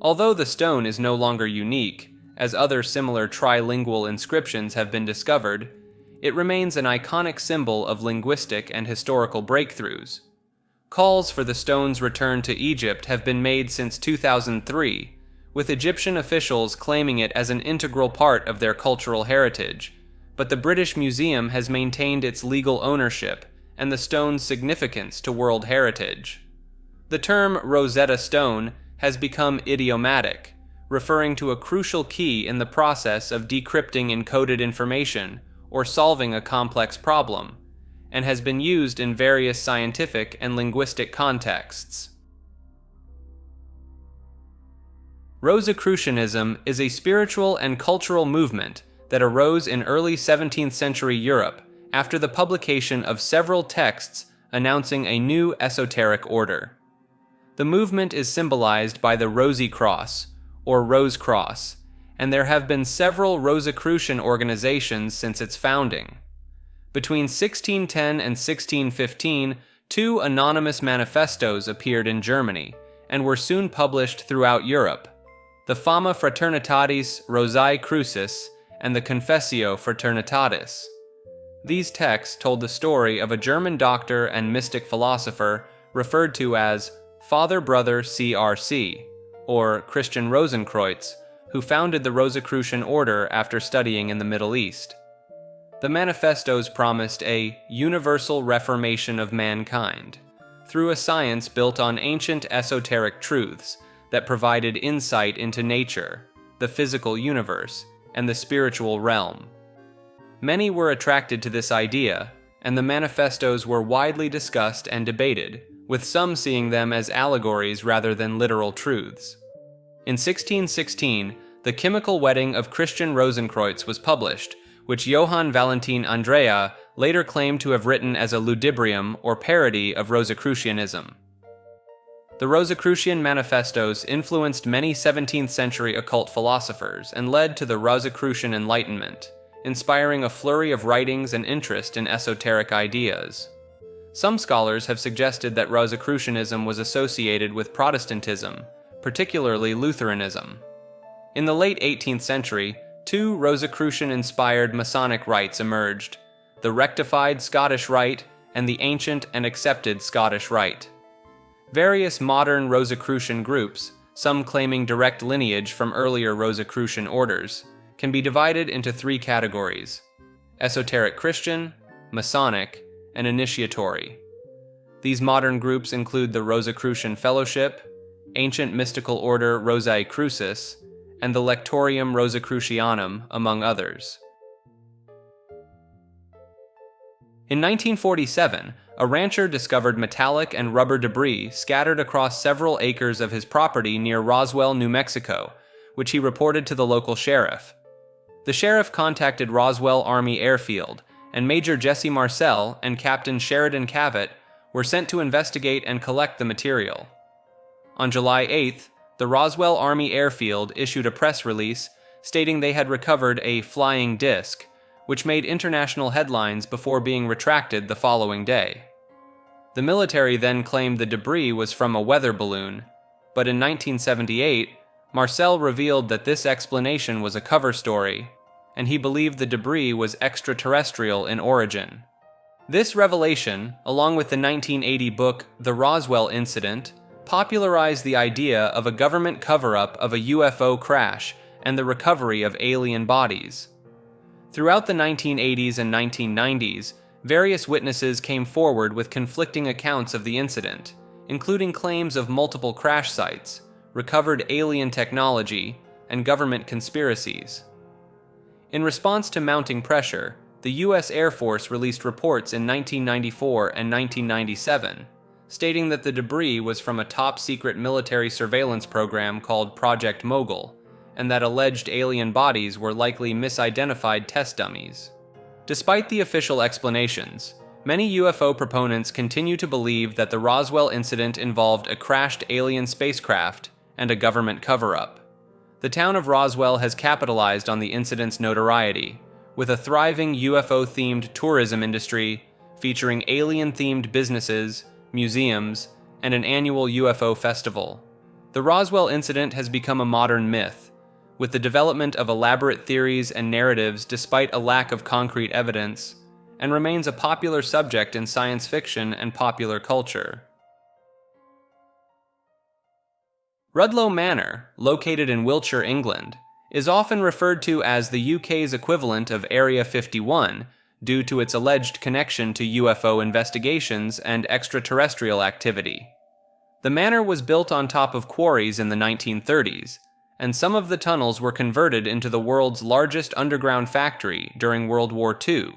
[SPEAKER 1] Although the stone is no longer unique, as other similar trilingual inscriptions have been discovered, it remains an iconic symbol of linguistic and historical breakthroughs. Calls for the stone's return to Egypt have been made since 2003, with Egyptian officials claiming it as an integral part of their cultural heritage, but the British Museum has maintained its legal ownership and the stone's significance to world heritage. The term Rosetta Stone has become idiomatic, referring to a crucial key in the process of decrypting encoded information or solving a complex problem, and has been used in various scientific and linguistic contexts. Rosicrucianism is a spiritual and cultural movement that arose in early 17th century Europe after the publication of several texts announcing a new esoteric order. The movement is symbolized by the Rosy Cross, or Rose Cross, and there have been several Rosicrucian organizations since its founding. Between 1610 and 1615, 2 anonymous manifestos appeared in Germany and were soon published throughout Europe: the Fama Fraternitatis Rosae Crucis and the Confessio Fraternitatis. These texts told the story of a German doctor and mystic philosopher referred to as Father Brother CRC, or Christian Rosenkreutz, who founded the Rosicrucian order after studying in the Middle East. The manifestos promised a universal reformation of mankind through a science built on ancient esoteric truths that provided insight into nature, the physical universe, and the spiritual realm. Many were attracted to this idea, and the manifestos were widely discussed and debated, with some seeing them as allegories rather than literal truths. In 1616, The Chemical Wedding of Christian Rosenkreutz was published, which Johann Valentin Andrea later claimed to have written as a ludibrium or parody of Rosicrucianism. The Rosicrucian manifestos influenced many 17th century occult philosophers and led to the Rosicrucian Enlightenment, inspiring a flurry of writings and interest in esoteric ideas. Some scholars have suggested that Rosicrucianism was associated with Protestantism, particularly Lutheranism. In the late 18th century, two Rosicrucian-inspired Masonic rites emerged: the rectified Scottish Rite and the ancient and accepted Scottish Rite. Various modern Rosicrucian groups, some claiming direct lineage from earlier Rosicrucian orders, can be divided into three categories: esoteric Christian, Masonic, and initiatory. These modern groups include the Rosicrucian Fellowship, ancient mystical order Rosae Crucis, and the Lectorium Rosicrucianum, among others. In 1947, a rancher discovered metallic and rubber debris scattered across several acres of his property near Roswell, New Mexico, which he reported to the local sheriff. The sheriff contacted Roswell Army Airfield, and Major Jesse Marcel and Captain Sheridan Cavett were sent to investigate and collect the material. On July 8th, the Roswell Army Airfield issued a press release stating they had recovered a flying disc, which made international headlines before being retracted the following day. The military then claimed the debris was from a weather balloon, but in 1978, Marcel revealed that this explanation was a cover story, and he believed the debris was extraterrestrial in origin. This revelation, along with the 1980 book The Roswell Incident, popularized the idea of a government cover-up of a UFO crash and the recovery of alien bodies. Throughout the 1980s and 1990s, various witnesses came forward with conflicting accounts of the incident, including claims of multiple crash sites, recovered alien technology, and government conspiracies. In response to mounting pressure, the U.S. Air Force released reports in 1994 and 1997, stating that the debris was from a top-secret military surveillance program called Project Mogul, and that alleged alien bodies were likely misidentified test dummies. Despite the official explanations, many UFO proponents continue to believe that the Roswell incident involved a crashed alien spacecraft and a government cover-up. The town of Roswell has capitalized on the incident's notoriety, with a thriving UFO-themed tourism industry featuring alien-themed businesses, museums, and an annual UFO festival. The Roswell incident has become a modern myth, with the development of elaborate theories and narratives despite a lack of concrete evidence, and remains a popular subject in science fiction and popular culture. Rudloe Manor, located in Wiltshire, England, is often referred to as the UK's equivalent of Area 51 due to its alleged connection to UFO investigations and extraterrestrial activity. The manor was built on top of quarries in the 1930s, and some of the tunnels were converted into the world's largest underground factory during World War II.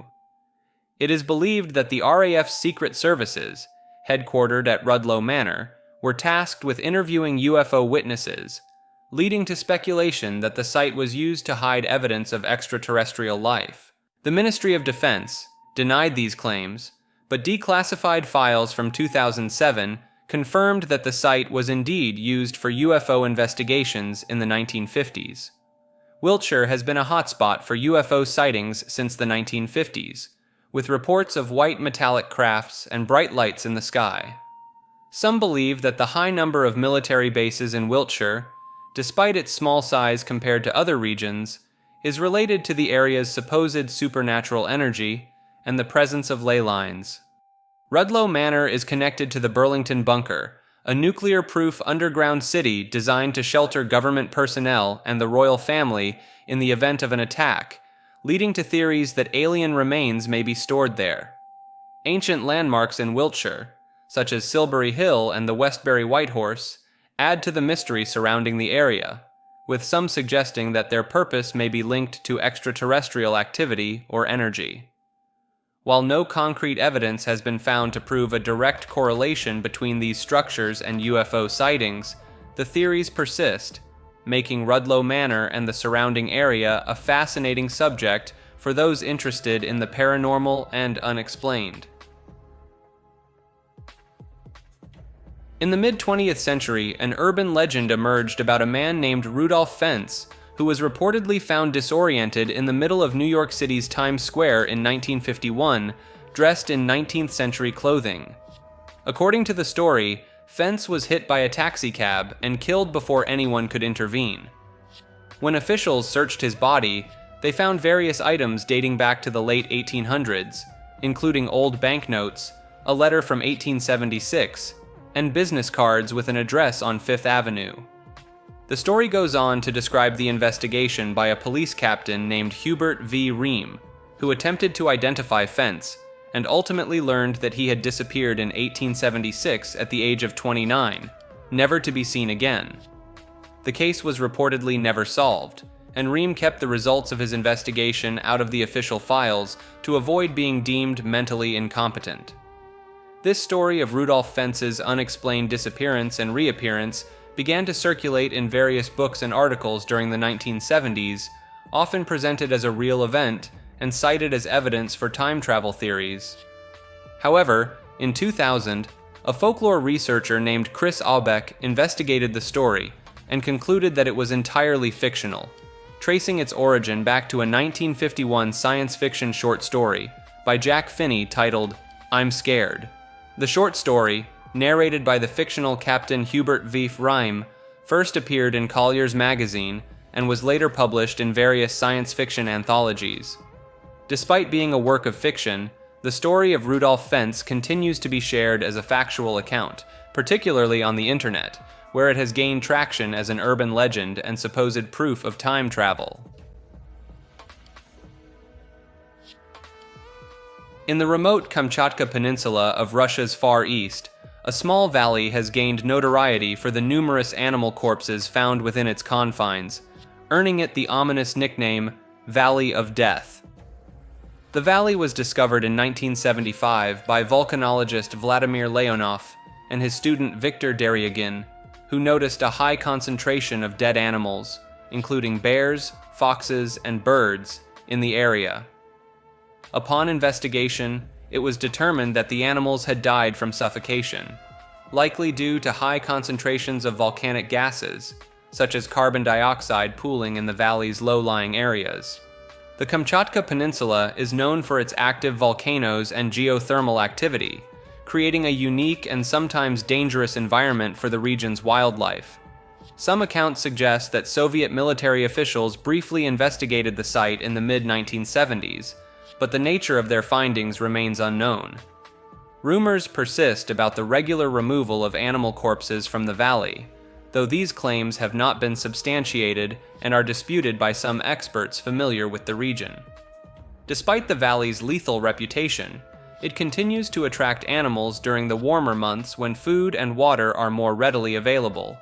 [SPEAKER 1] It is believed that the RAF's secret services, headquartered at Rudloe Manor, were tasked with interviewing UFO witnesses, leading to speculation that the site was used to hide evidence of extraterrestrial life. The Ministry of Defense denied these claims, but declassified files from 2007 confirmed that the site was indeed used for UFO investigations in the 1950s. Wiltshire has been a hotspot for UFO sightings since the 1950s, with reports of white metallic crafts and bright lights in the sky. Some believe that the high number of military bases in Wiltshire, despite its small size compared to other regions, is related to the area's supposed supernatural energy and the presence of ley lines. Rudloe Manor is connected to the Burlington Bunker, a nuclear-proof underground city designed to shelter government personnel and the royal family in the event of an attack, leading to theories that alien remains may be stored there. Ancient landmarks in Wiltshire, such as Silbury Hill and the Westbury White Horse, add to the mystery surrounding the area, with some suggesting that their purpose may be linked to extraterrestrial activity or energy. While no concrete evidence has been found to prove a direct correlation between these structures and UFO sightings, the theories persist, making Rudloe Manor and the surrounding area a fascinating subject for those interested in the paranormal and unexplained. In the mid-20th century, an urban legend emerged about a man named Rudolph Fentz, who was reportedly found disoriented in the middle of New York City's Times Square in 1951, dressed in 19th century clothing. According to the story, Fentz was hit by a taxicab and killed before anyone could intervene. When officials searched his body, they found various items dating back to the late 1800s, including old banknotes, a letter from 1876, and business cards with an address on Fifth Avenue. The story goes on to describe the investigation by a police captain named Hubert V. Ream, who attempted to identify Fentz, and ultimately learned that he had disappeared in 1876 at the age of 29, never to be seen again. The case was reportedly never solved, and Ream kept the results of his investigation out of the official files to avoid being deemed mentally incompetent. This story of Rudolph Fentz's unexplained disappearance and reappearance began to circulate in various books and articles during the 1970s, often presented as a real event and cited as evidence for time travel theories. However, in 2000, a folklore researcher named Chris Aubeck investigated the story and concluded that it was entirely fictional, tracing its origin back to a 1951 science fiction short story by Jack Finney titled I'm Scared. The short story, narrated by the fictional Captain Hubert V. Reim, first appeared in Collier's magazine and was later published in various science fiction anthologies. Despite being a work of fiction, the story of Rudolph Fentz continues to be shared as a factual account, particularly on the internet, where it has gained traction as an urban legend and supposed proof of time travel. In the remote Kamchatka Peninsula of Russia's Far East, a small valley has gained notoriety for the numerous animal corpses found within its confines, earning it the ominous nickname Valley of Death. The valley was discovered in 1975 by volcanologist Vladimir Leonov and his student Viktor Deryagin, who noticed a high concentration of dead animals, including bears, foxes, and birds, in the area. Upon investigation, it was determined that the animals had died from suffocation, likely due to high concentrations of volcanic gases, such as carbon dioxide pooling in the valley's low-lying areas. The Kamchatka Peninsula is known for its active volcanoes and geothermal activity, creating a unique and sometimes dangerous environment for the region's wildlife. Some accounts suggest that Soviet military officials briefly investigated the site in the mid-1970s, but the nature of their findings remains unknown. Rumors persist about the regular removal of animal corpses from the valley, though these claims have not been substantiated and are disputed by some experts familiar with the region. Despite the valley's lethal reputation, it continues to attract animals during the warmer months when food and water are more readily available,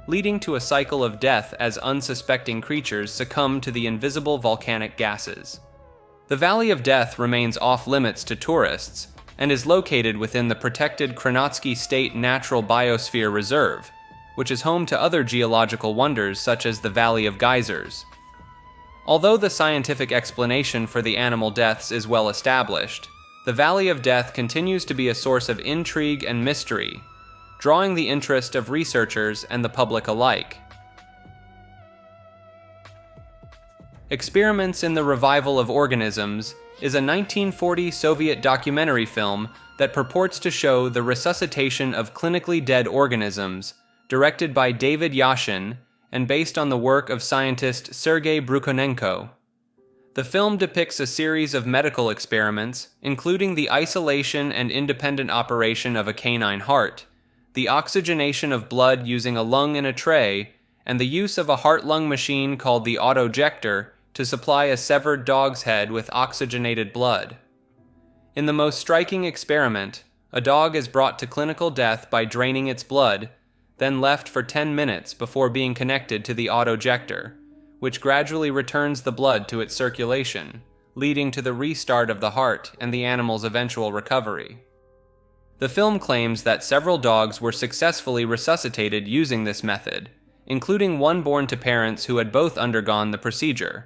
[SPEAKER 1] leading to a cycle of death as unsuspecting creatures succumb to the invisible volcanic gases. The Valley of Death remains off-limits to tourists and is located within the protected Kranotsky State Natural Biosphere Reserve, which is home to other geological wonders such as the Valley of Geysers. Although the scientific explanation for the animal deaths is well established, the Valley of Death continues to be a source of intrigue and mystery, drawing the interest of researchers and the public alike. Experiments in the Revival of Organisms is a 1940 Soviet documentary film that purports to show the resuscitation of clinically dead organisms, directed by David Yashin and based on the work of scientist Sergei Brukhonenko. The film depicts a series of medical experiments, including the isolation and independent operation of a canine heart, the oxygenation of blood using a lung in a tray, and the use of a heart-lung machine called the autojector to supply a severed dog's head with oxygenated blood. In the most striking experiment, a dog is brought to clinical death by draining its blood, then left for 10 minutes before being connected to the autojector, which gradually returns the blood to its circulation, leading to the restart of the heart and the animal's eventual recovery. The film claims that several dogs were successfully resuscitated using this method, including one born to parents who had both undergone the procedure.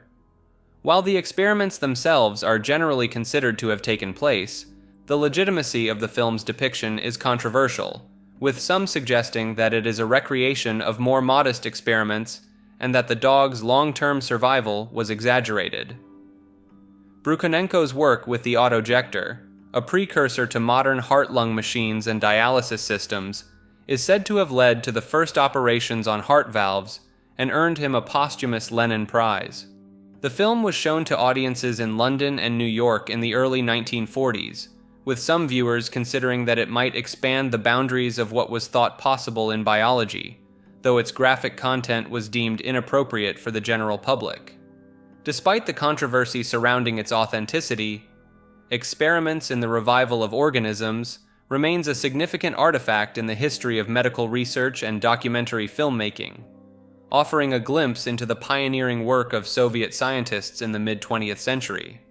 [SPEAKER 1] While the experiments themselves are generally considered to have taken place, the legitimacy of the film's depiction is controversial, with some suggesting that it is a recreation of more modest experiments and that the dog's long-term survival was exaggerated. Brukhonenko's work with the autojector, a precursor to modern heart-lung machines and dialysis systems, is said to have led to the first operations on heart valves and earned him a posthumous Lenin Prize. The film was shown to audiences in London and New York in the early 1940s, with some viewers considering that it might expand the boundaries of what was thought possible in biology, though its graphic content was deemed inappropriate for the general public. Despite the controversy surrounding its authenticity, Experiments in the Revival of Organisms remains a significant artifact in the history of medical research and documentary filmmaking, offering a glimpse into the pioneering work of Soviet scientists in the mid-20th century.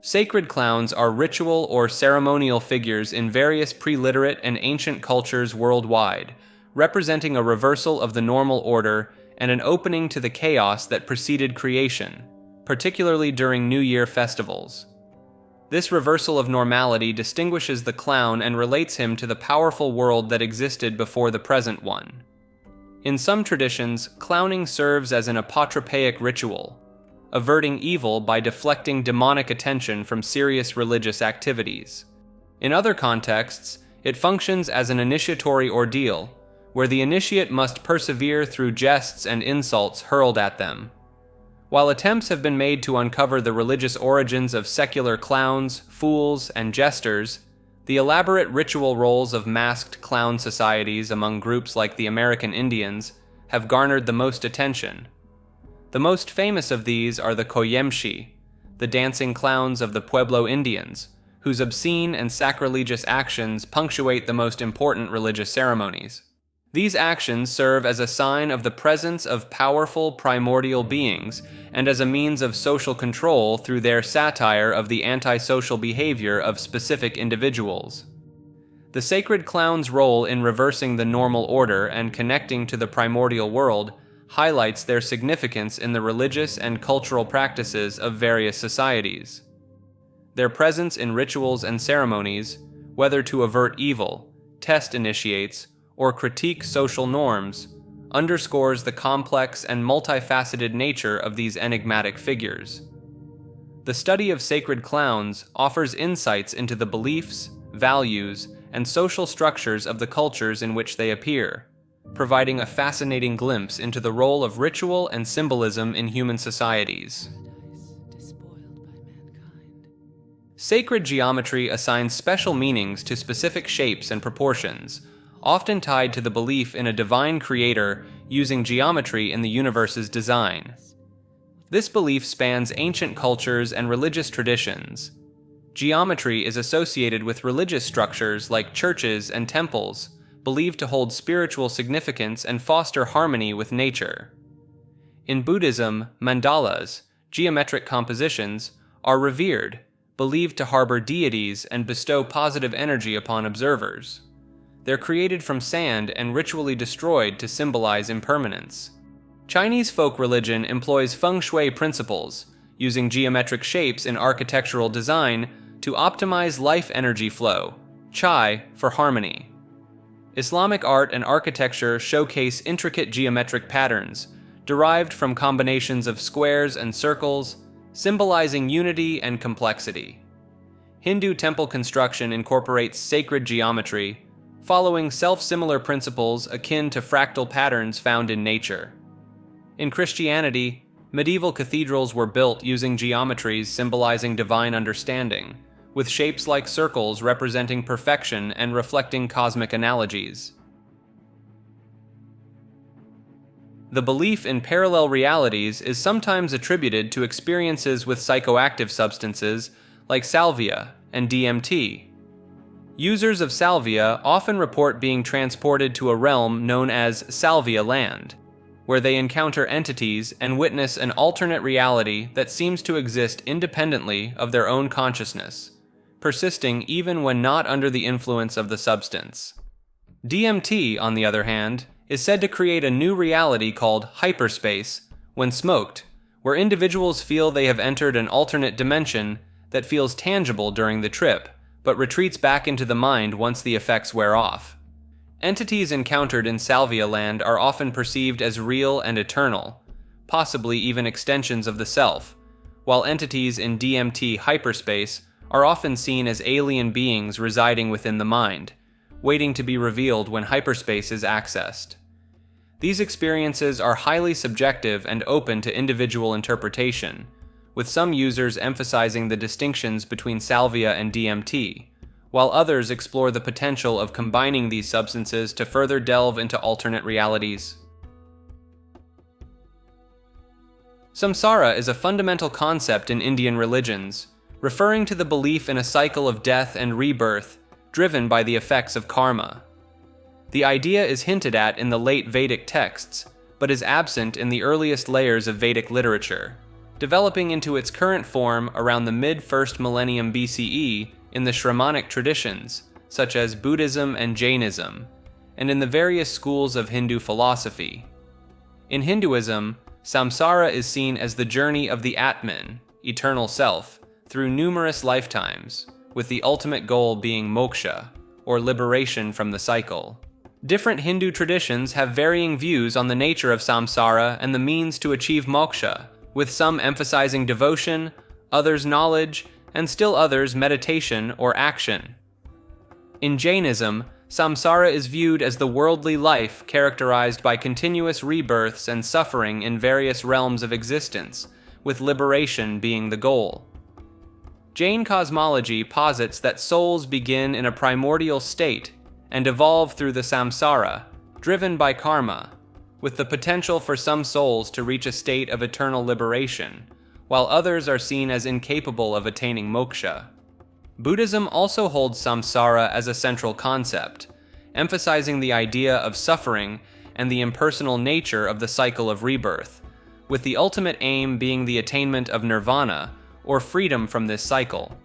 [SPEAKER 1] Sacred clowns are ritual or ceremonial figures in various pre-literate and ancient cultures worldwide, representing a reversal of the normal order and an opening to the chaos that preceded creation, particularly during New Year festivals. This reversal of normality distinguishes the clown and relates him to the powerful world that existed before the present one. In some traditions, clowning serves as an apotropaic ritual, averting evil by deflecting demonic attention from serious religious activities. In other contexts, it functions as an initiatory ordeal, where the initiate must persevere through jests and insults hurled at them. While attempts have been made to uncover the religious origins of secular clowns, fools, and jesters, the elaborate ritual roles of masked clown societies among groups like the American Indians have garnered the most attention. The most famous of these are the Coyemshi, the dancing clowns of the Pueblo Indians, whose obscene and sacrilegious actions punctuate the most important religious ceremonies. These actions serve as a sign of the presence of powerful primordial beings and as a means of social control through their satire of the antisocial behavior of specific individuals. The sacred clown's role in reversing the normal order and connecting to the primordial world highlights their significance in the religious and cultural practices of various societies. Their presence in rituals and ceremonies, whether to avert evil, test initiates, or critique social norms, underscores the complex and multifaceted nature of these enigmatic figures. The study of sacred clowns offers insights into the beliefs, values, and social structures of the cultures in which they appear, providing a fascinating glimpse into the role of ritual and symbolism in human societies. Sacred geometry assigns special meanings to specific shapes and proportions, often tied to the belief in a divine creator using geometry in the universe's design. This belief spans ancient cultures and religious traditions. Geometry is associated with religious structures like churches and temples, believed to hold spiritual significance and foster harmony with nature. In Buddhism, mandalas, geometric compositions, are revered, believed to harbor deities and bestow positive energy upon observers. They're created from sand and ritually destroyed to symbolize impermanence. Chinese folk religion employs feng shui principles, using geometric shapes in architectural design to optimize life energy flow, qi for harmony. Islamic art and architecture showcase intricate geometric patterns, derived from combinations of squares and circles, symbolizing unity and complexity. Hindu temple construction incorporates sacred geometry, following self-similar principles akin to fractal patterns found in nature. In Christianity, medieval cathedrals were built using geometries symbolizing divine understanding, with shapes like circles representing perfection and reflecting cosmic analogies. The belief in parallel realities is sometimes attributed to experiences with psychoactive substances like salvia and DMT. Users of salvia often report being transported to a realm known as Salvia Land, where they encounter entities and witness an alternate reality that seems to exist independently of their own consciousness, persisting even when not under the influence of the substance. DMT, on the other hand, is said to create a new reality called hyperspace when smoked, where individuals feel they have entered an alternate dimension that feels tangible during the trip, but retreats back into the mind once the effects wear off. Entities encountered in Salvia land are often perceived as real and eternal, possibly even extensions of the self, while entities in DMT hyperspace are often seen as alien beings residing within the mind, waiting to be revealed when hyperspace is accessed. These experiences are highly subjective and open to individual interpretation, with some users emphasizing the distinctions between salvia and DMT, while others explore the potential of combining these substances to further delve into alternate realities. Samsara is a fundamental concept in Indian religions, referring to the belief in a cycle of death and rebirth driven by the effects of karma. The idea is hinted at in the late Vedic texts, but is absent in the earliest layers of Vedic literature, developing into its current form around the mid-1st millennium BCE in the Shramanic traditions, such as Buddhism and Jainism, and in the various schools of Hindu philosophy. In Hinduism, samsara is seen as the journey of the Atman, eternal self, through numerous lifetimes, with the ultimate goal being moksha, or liberation from the cycle. Different Hindu traditions have varying views on the nature of samsara and the means to achieve moksha, with some emphasizing devotion, others knowledge, and still others meditation or action. In Jainism, samsara is viewed as the worldly life characterized by continuous rebirths and suffering in various realms of existence, with liberation being the goal. Jain cosmology posits that souls begin in a primordial state and evolve through the samsara, driven by karma, with the potential for some souls to reach a state of eternal liberation, while others are seen as incapable of attaining moksha. Buddhism also holds samsara as a central concept, emphasizing the idea of suffering and the impersonal nature of the cycle of rebirth, with the ultimate aim being the attainment of nirvana, or freedom from this cycle.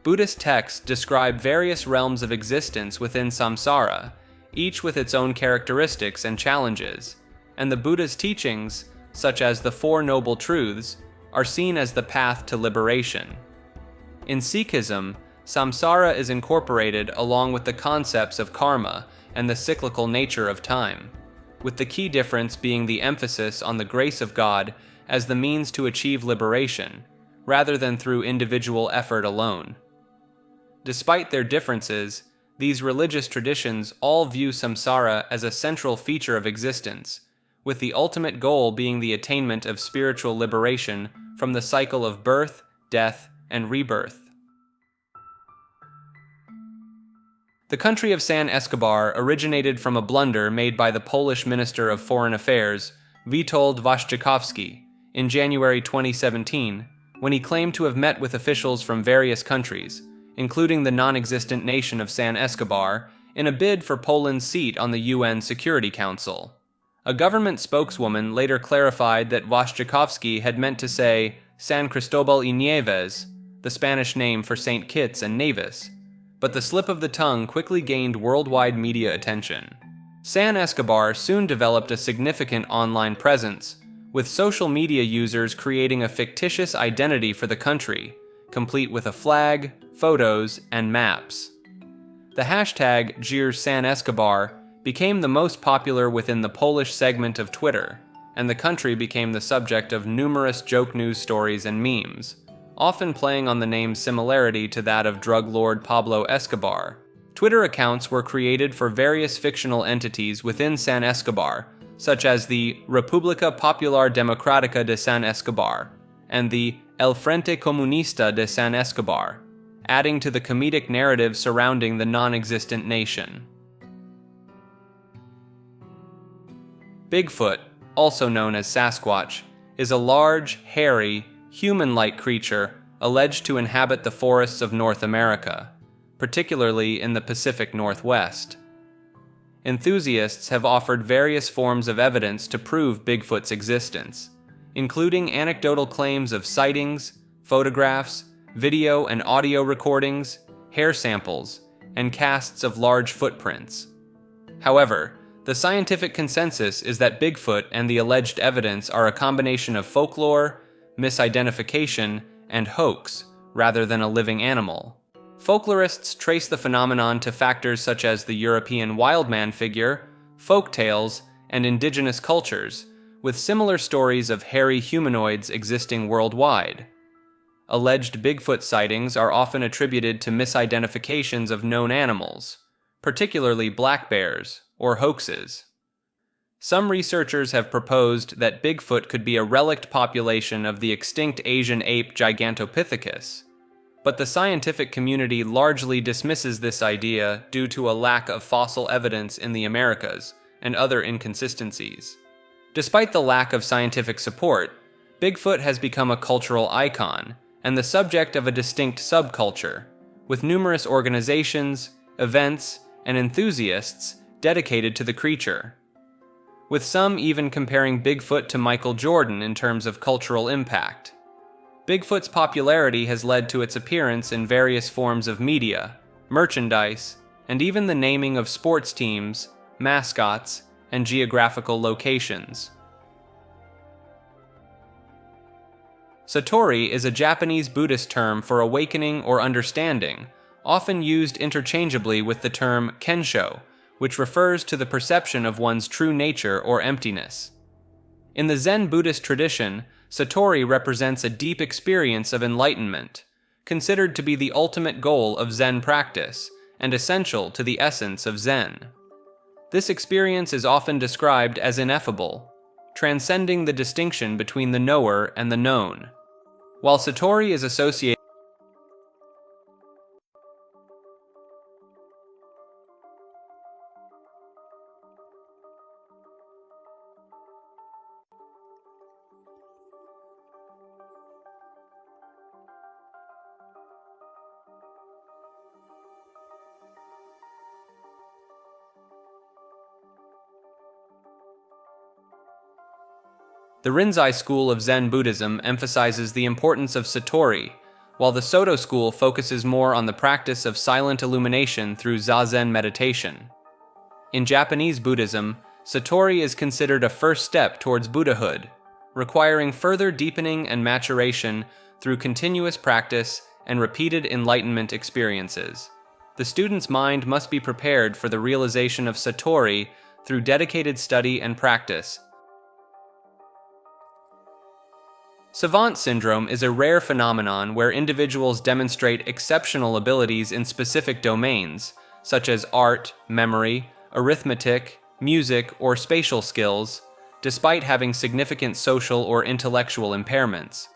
[SPEAKER 1] Buddhist texts describe various realms of existence within samsara, each with its own characteristics and challenges, and the Buddha's teachings, such as the Four Noble Truths, are seen as the path to liberation. In Sikhism, samsara is incorporated along with the concepts of karma and the cyclical nature of time, with the key difference being the emphasis on the grace of God as the means to achieve liberation, rather than through individual effort alone. Despite their differences, these religious traditions all view samsara as a central feature of existence, with the ultimate goal being the attainment of spiritual liberation from the cycle of birth, death, and rebirth. The country of San Escobar originated from a blunder made by the Polish Minister of Foreign Affairs, Witold Waszczykowski, in January 2017, when he claimed to have met with officials from various countries, including the non-existent nation of San Escobar, in a bid for Poland's seat on the UN Security Council. A government spokeswoman later clarified that Waszczykowski had meant to say San Cristobal y Nieves, the Spanish name for St. Kitts and Nevis, but the slip of the tongue quickly gained worldwide media attention. San Escobar soon developed a significant online presence, with social media users creating a fictitious identity for the country, complete with a flag, photos, and maps. The hashtag #GierSanEscobar became the most popular within the Polish segment of Twitter, and the country became the subject of numerous joke news stories and memes, often playing on the name's similarity to that of drug lord Pablo Escobar. Twitter accounts were created for various fictional entities within San Escobar, such as the República Popular Democrática de San Escobar and the El Frente Comunista de San Escobar, adding to the comedic narrative surrounding the non-existent nation. Bigfoot, also known as Sasquatch, is a large, hairy, human-like creature alleged to inhabit the forests of North America, particularly in the Pacific Northwest. Enthusiasts have offered various forms of evidence to prove Bigfoot's existence, including anecdotal claims of sightings, photographs, video and audio recordings, hair samples, and casts of large footprints. However, the scientific consensus is that Bigfoot and the alleged evidence are a combination of folklore, misidentification, and hoax, rather than a living animal. Folklorists trace the phenomenon to factors such as the European wildman figure, folk tales, and indigenous cultures, with similar stories of hairy humanoids existing worldwide. Alleged Bigfoot sightings are often attributed to misidentifications of known animals, particularly black bears or hoaxes. Some researchers have proposed that Bigfoot could be a relict population of the extinct Asian ape Gigantopithecus, but the scientific community largely dismisses this idea due to a lack of fossil evidence in the Americas and other inconsistencies. Despite the lack of scientific support, Bigfoot has become a cultural icon and the subject of a distinct subculture, with numerous organizations, events, and enthusiasts dedicated to the creature, with some even comparing Bigfoot to Michael Jordan in terms of cultural impact. Bigfoot's popularity has led to its appearance in various forms of media, merchandise, and even the naming of sports teams, mascots, and geographical locations. Satori is a Japanese Buddhist term for awakening or understanding, often used interchangeably with the term kensho, which refers to the perception of one's true nature or emptiness. In the Zen Buddhist tradition, Satori represents a deep experience of enlightenment, considered to be the ultimate goal of Zen practice and essential to the essence of Zen. This experience is often described as ineffable, transcending the distinction between the knower and the known. While Satori is associated The Rinzai school of Zen Buddhism emphasizes the importance of Satori, while the Soto school focuses more on the practice of silent illumination through Zazen meditation. In Japanese Buddhism, Satori is considered a first step towards Buddhahood, requiring further deepening and maturation through continuous practice and repeated enlightenment experiences. The student's mind must be prepared for the realization of Satori through dedicated study and practice. Savant syndrome is a rare phenomenon where individuals demonstrate exceptional abilities in specific domains, such as art, memory, arithmetic, music, or spatial skills, despite having significant social or intellectual impairments.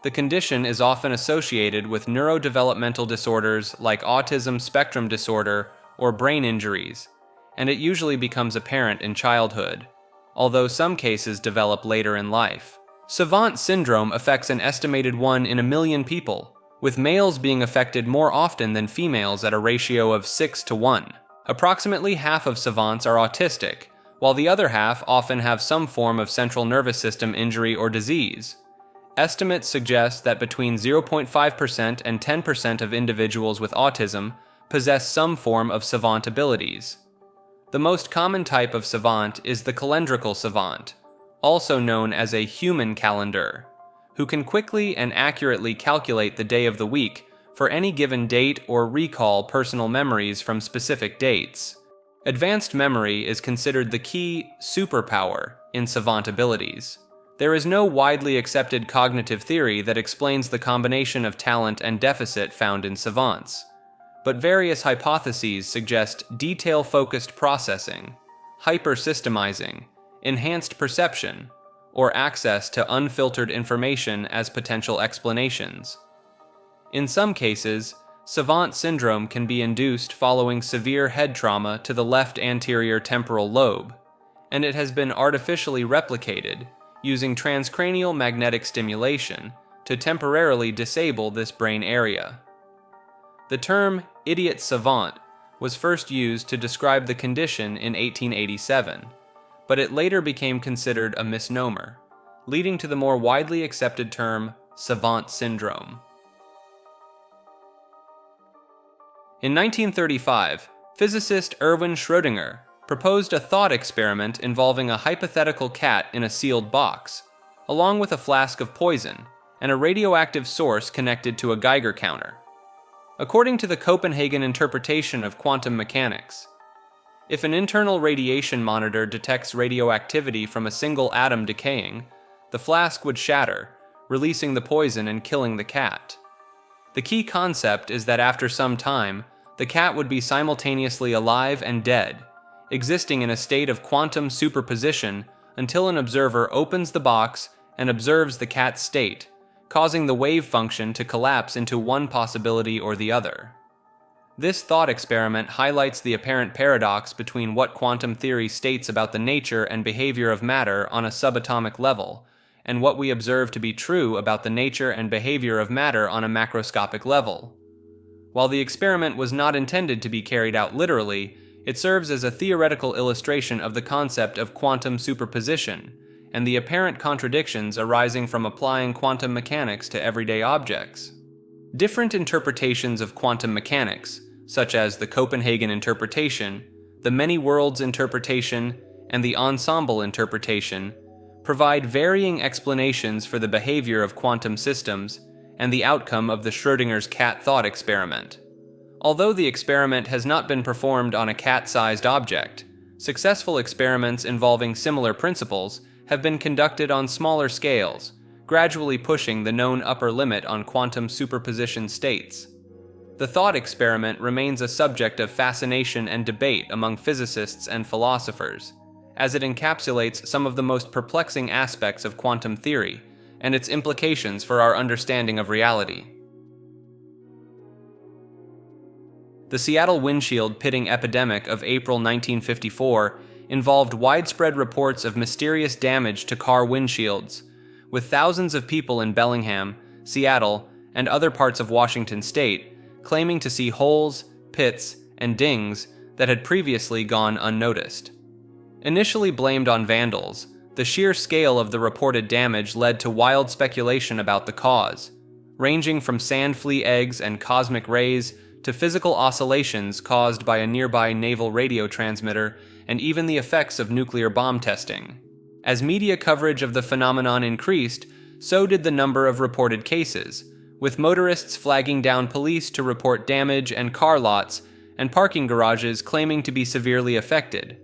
[SPEAKER 1] The condition is often associated with neurodevelopmental disorders like autism spectrum disorder or brain injuries, and it usually becomes apparent in childhood, although some cases develop later in life. Savant syndrome affects an estimated 1 in a million people, with males being affected more often than females at a ratio of 6 to 1. Approximately half of savants are autistic, while the other half often have some form of central nervous system injury or disease. Estimates suggest that between 0.5% and 10% of individuals with autism possess some form of savant abilities. The most common type of savant is the calendrical savant, also known as a human calendar, who can quickly and accurately calculate the day of the week for any given date or recall personal memories from specific dates. Advanced memory is considered the key superpower in savant abilities. There is no widely accepted cognitive theory that explains the combination of talent and deficit found in savants, but various hypotheses suggest detail-focused processing, hyper-systemizing, enhanced perception, or access to unfiltered information as potential explanations. In some cases, savant syndrome can be induced following severe head trauma to the left anterior temporal lobe, and it has been artificially replicated using transcranial magnetic stimulation to temporarily disable this brain area. The term idiot savant was first used to describe the condition in 1887, but it later became considered a misnomer, leading to the more widely accepted term savant syndrome. In 1935, physicist Erwin Schrödinger proposed a thought experiment involving a hypothetical cat in a sealed box, along with a flask of poison and a radioactive source connected to a Geiger counter. According to the Copenhagen interpretation of quantum mechanics, if an internal radiation monitor detects radioactivity from a single atom decaying, the flask would shatter, releasing the poison and killing the cat. The key concept is that after some time, the cat would be simultaneously alive and dead, existing in a state of quantum superposition until an observer opens the box and observes the cat's state, causing the wave function to collapse into one possibility or the other. This thought experiment highlights the apparent paradox between what quantum theory states about the nature and behavior of matter on a subatomic level, and what we observe to be true about the nature and behavior of matter on a macroscopic level. While the experiment was not intended to be carried out literally, it serves as a theoretical illustration of the concept of quantum superposition, and the apparent contradictions arising from applying quantum mechanics to everyday objects. Different interpretations of quantum mechanics, such as the Copenhagen interpretation, the many worlds interpretation, and the ensemble interpretation, provide varying explanations for the behavior of quantum systems and the outcome of the Schrödinger's cat thought experiment. Although the experiment has not been performed on a cat-sized object, successful experiments involving similar principles have been conducted on smaller scales, gradually pushing the known upper limit on quantum superposition states. The thought experiment remains a subject of fascination and debate among physicists and philosophers, as it encapsulates some of the most perplexing aspects of quantum theory and its implications for our understanding of reality. The Seattle windshield pitting epidemic of April 1954 involved widespread reports of mysterious damage to car windshields, with thousands of people in Bellingham, Seattle, and other parts of Washington state claiming to see holes, pits, and dings that had previously gone unnoticed. Initially blamed on vandals, the sheer scale of the reported damage led to wild speculation about the cause, ranging from sand flea eggs and cosmic rays to physical oscillations caused by a nearby naval radio transmitter and even the effects of nuclear bomb testing. As media coverage of the phenomenon increased, so did the number of reported cases, with motorists flagging down police to report damage and car lots, and parking garages claiming to be severely affected.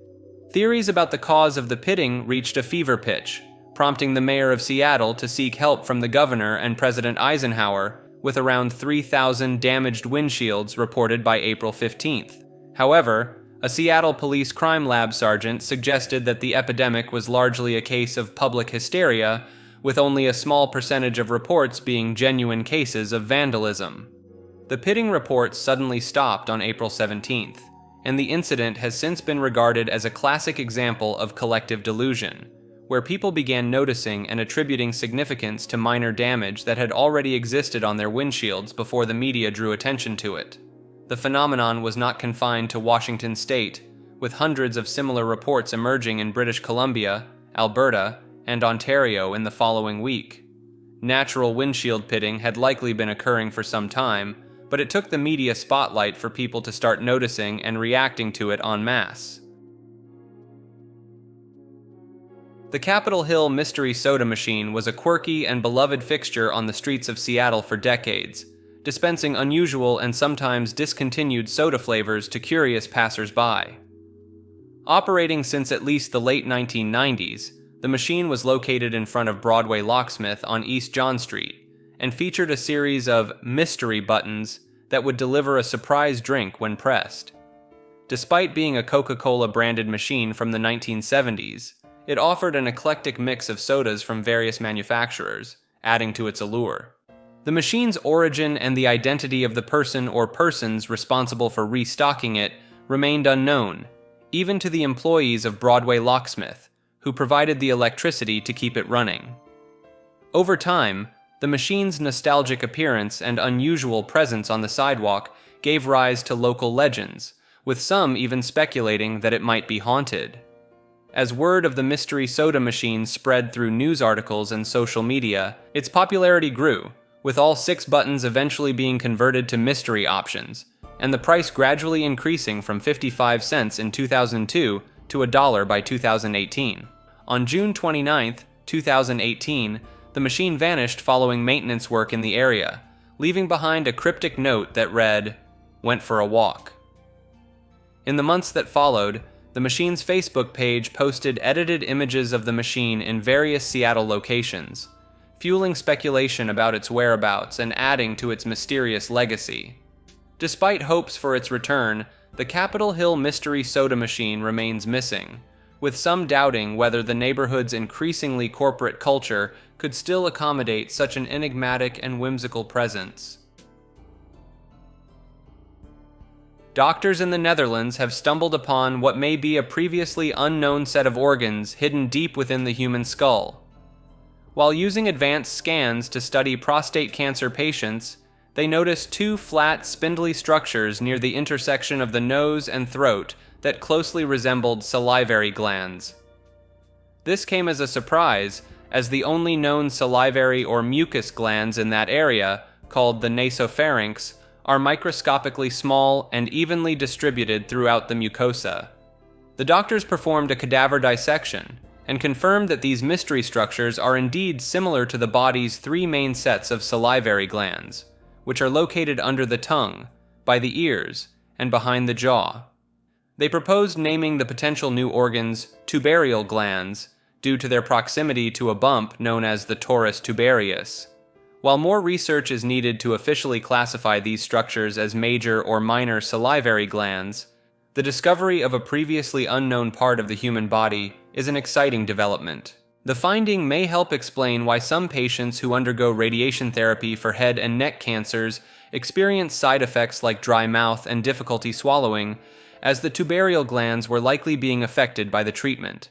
[SPEAKER 1] Theories about the cause of the pitting reached a fever pitch, prompting the mayor of Seattle to seek help from the governor and President Eisenhower, with around 3,000 damaged windshields reported by April 15th. However, a Seattle Police Crime Lab sergeant suggested that the epidemic was largely a case of public hysteria, with only a small percentage of reports being genuine cases of vandalism. The pitting reports suddenly stopped on April 17th, and the incident has since been regarded as a classic example of collective delusion, where people began noticing and attributing significance to minor damage that had already existed on their windshields before the media drew attention to it. The phenomenon was not confined to Washington state, with hundreds of similar reports emerging in British Columbia, Alberta, and Ontario in the following week. Natural windshield pitting had likely been occurring for some time, but it took the media spotlight for people to start noticing and reacting to it en masse. The Capitol Hill Mystery Soda Machine was a quirky and beloved fixture on the streets of Seattle for decades, dispensing unusual and sometimes discontinued soda flavors to curious passers-by. Operating since at least the late 1990s, the machine was located in front of Broadway Locksmith on East John Street, and featured a series of mystery buttons that would deliver a surprise drink when pressed. Despite being a Coca-Cola branded machine from the 1970s, it offered an eclectic mix of sodas from various manufacturers, adding to its allure. The machine's origin and the identity of the person or persons responsible for restocking it remained unknown, even to the employees of Broadway Locksmith, who provided the electricity to keep it running. Over time, the machine's nostalgic appearance and unusual presence on the sidewalk gave rise to local legends, with some even speculating that it might be haunted. As word of the mystery soda machine spread through news articles and social media, its popularity grew, with all 6 buttons eventually being converted to mystery options, and the price gradually increasing from 55 cents in 2002 to $1 by 2018. On June 29, 2018, the machine vanished following maintenance work in the area, leaving behind a cryptic note that read, "Went for a walk." In the months that followed, the machine's Facebook page posted edited images of the machine in various Seattle locations, fueling speculation about its whereabouts and adding to its mysterious legacy. Despite hopes for its return, the Capitol Hill mystery soda machine remains missing, with some doubting whether the neighborhood's increasingly corporate culture could still accommodate such an enigmatic and whimsical presence. Doctors in the Netherlands have stumbled upon what may be a previously unknown set of organs hidden deep within the human skull. While using advanced scans to study prostate cancer patients, they noticed two flat, spindly structures near the intersection of the nose and throat that closely resembled salivary glands. This came as a surprise, as the only known salivary or mucus glands in that area, called the nasopharynx, are microscopically small and evenly distributed throughout the mucosa. The doctors performed a cadaver dissection and confirmed that these mystery structures are indeed similar to the body's three main sets of salivary glands, which are located under the tongue, by the ears, and behind the jaw. They proposed naming the potential new organs tubarial glands due to their proximity to a bump known as the torus tubarius. While more research is needed to officially classify these structures as major or minor salivary glands, the discovery of a previously unknown part of the human body is an exciting development. The finding may help explain why some patients who undergo radiation therapy for head and neck cancers experience side effects like dry mouth and difficulty swallowing, as the tubarial glands were likely being affected by the treatment.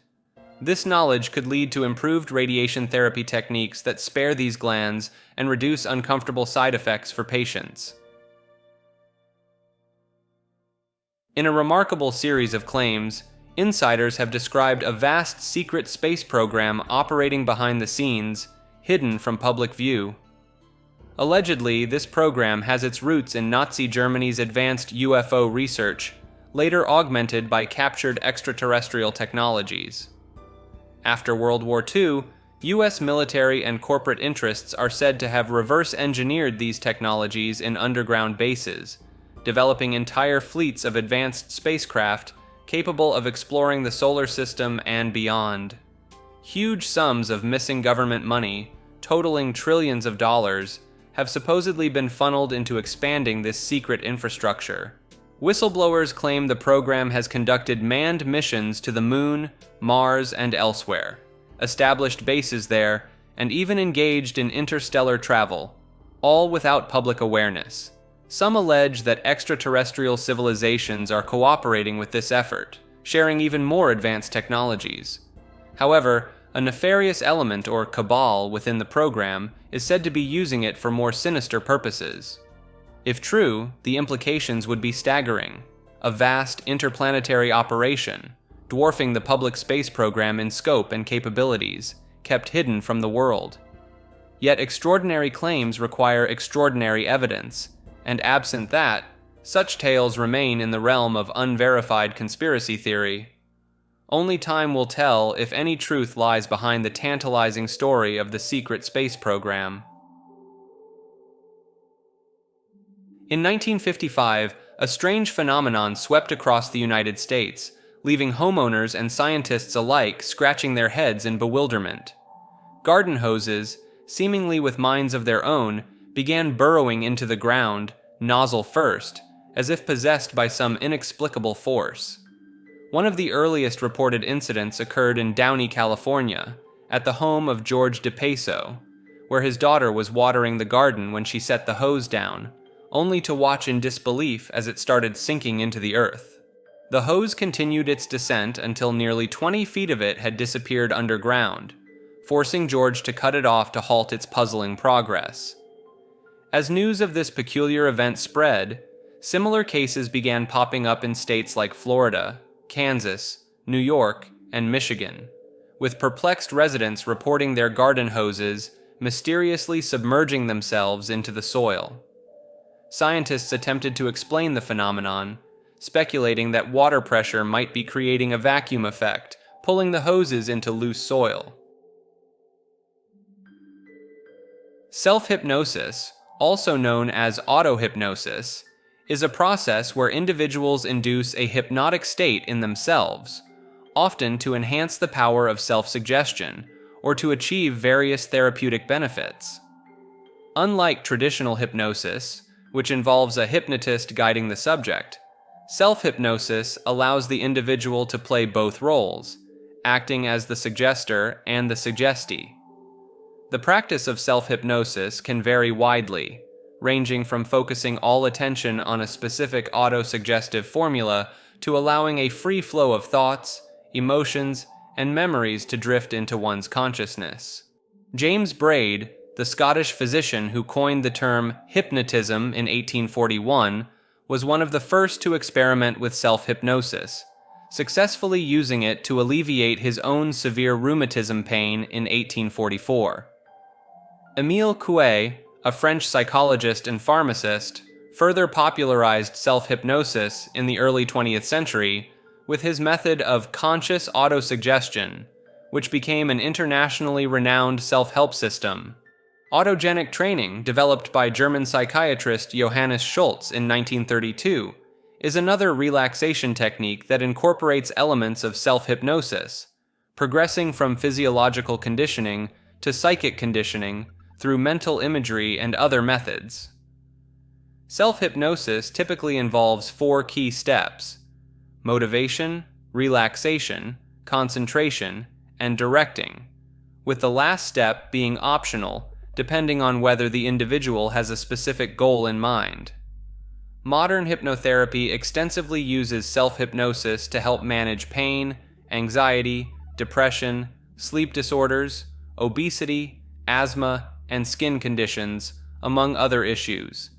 [SPEAKER 1] This knowledge could lead to improved radiation therapy techniques that spare these glands and reduce uncomfortable side effects for patients. In a remarkable series of claims, insiders have described a vast secret space program operating behind the scenes, hidden from public view. Allegedly, this program has its roots in Nazi Germany's advanced UFO research, later augmented by captured extraterrestrial technologies. After World War II, U.S. military and corporate interests are said to have reverse-engineered these technologies in underground bases, developing entire fleets of advanced spacecraft capable of exploring the solar system and beyond. Huge sums of missing government money, totaling trillions of dollars, have supposedly been funneled into expanding this secret infrastructure. Whistleblowers claim the program has conducted manned missions to the Moon, Mars, and elsewhere, established bases there, and even engaged in interstellar travel, all without public awareness. Some allege that extraterrestrial civilizations are cooperating with this effort, sharing even more advanced technologies. However, a nefarious element or cabal within the program is said to be using it for more sinister purposes. If true, the implications would be staggering: a vast interplanetary operation, dwarfing the public space program in scope and capabilities, kept hidden from the world. Yet extraordinary claims require extraordinary evidence, and absent that, such tales remain in the realm of unverified conspiracy theory. Only time will tell if any truth lies behind the tantalizing story of the secret space program. In 1955, a strange phenomenon swept across the United States, leaving homeowners and scientists alike scratching their heads in bewilderment. Garden hoses, seemingly with minds of their own, began burrowing into the ground, nozzle first, as if possessed by some inexplicable force. One of the earliest reported incidents occurred in Downey, California, at the home of George DePaso, where his daughter was watering the garden when she set the hose down, only to watch in disbelief as it started sinking into the earth. The hose continued its descent until nearly 20 feet of it had disappeared underground, forcing George to cut it off to halt its puzzling progress. As news of this peculiar event spread, similar cases began popping up in states like Florida, Kansas, New York, and Michigan, with perplexed residents reporting their garden hoses mysteriously submerging themselves into the soil. Scientists attempted to explain the phenomenon, speculating that water pressure might be creating a vacuum effect, pulling the hoses into loose soil. Self-hypnosis, also known as autohypnosis, is a process where individuals induce a hypnotic state in themselves, often to enhance the power of self-suggestion or to achieve various therapeutic benefits. Unlike traditional hypnosis, which involves a hypnotist guiding the subject, self-hypnosis allows the individual to play both roles, acting as the suggester and the suggestee. The practice of self-hypnosis can vary widely, ranging from focusing all attention on a specific autosuggestive formula to allowing a free flow of thoughts, emotions, and memories to drift into one's consciousness. James Braid, the Scottish physician who coined the term hypnotism in 1841, was one of the first to experiment with self-hypnosis, successfully using it to alleviate his own severe rheumatism pain in 1844. Émile Coué, a French psychologist and pharmacist, further popularized self-hypnosis in the early 20th century with his method of conscious autosuggestion, which became an internationally renowned self-help system. Autogenic training, developed by German psychiatrist Johannes Schultz in 1932, is another relaxation technique that incorporates elements of self-hypnosis, progressing from physiological conditioning to psychic conditioning through mental imagery and other methods. Self-hypnosis typically involves 4 key steps: motivation, relaxation, concentration, and directing, with the last step being optional depending on whether the individual has a specific goal in mind. Modern hypnotherapy extensively uses self-hypnosis to help manage pain, anxiety, depression, sleep disorders, obesity, asthma, and skin conditions, among other issues.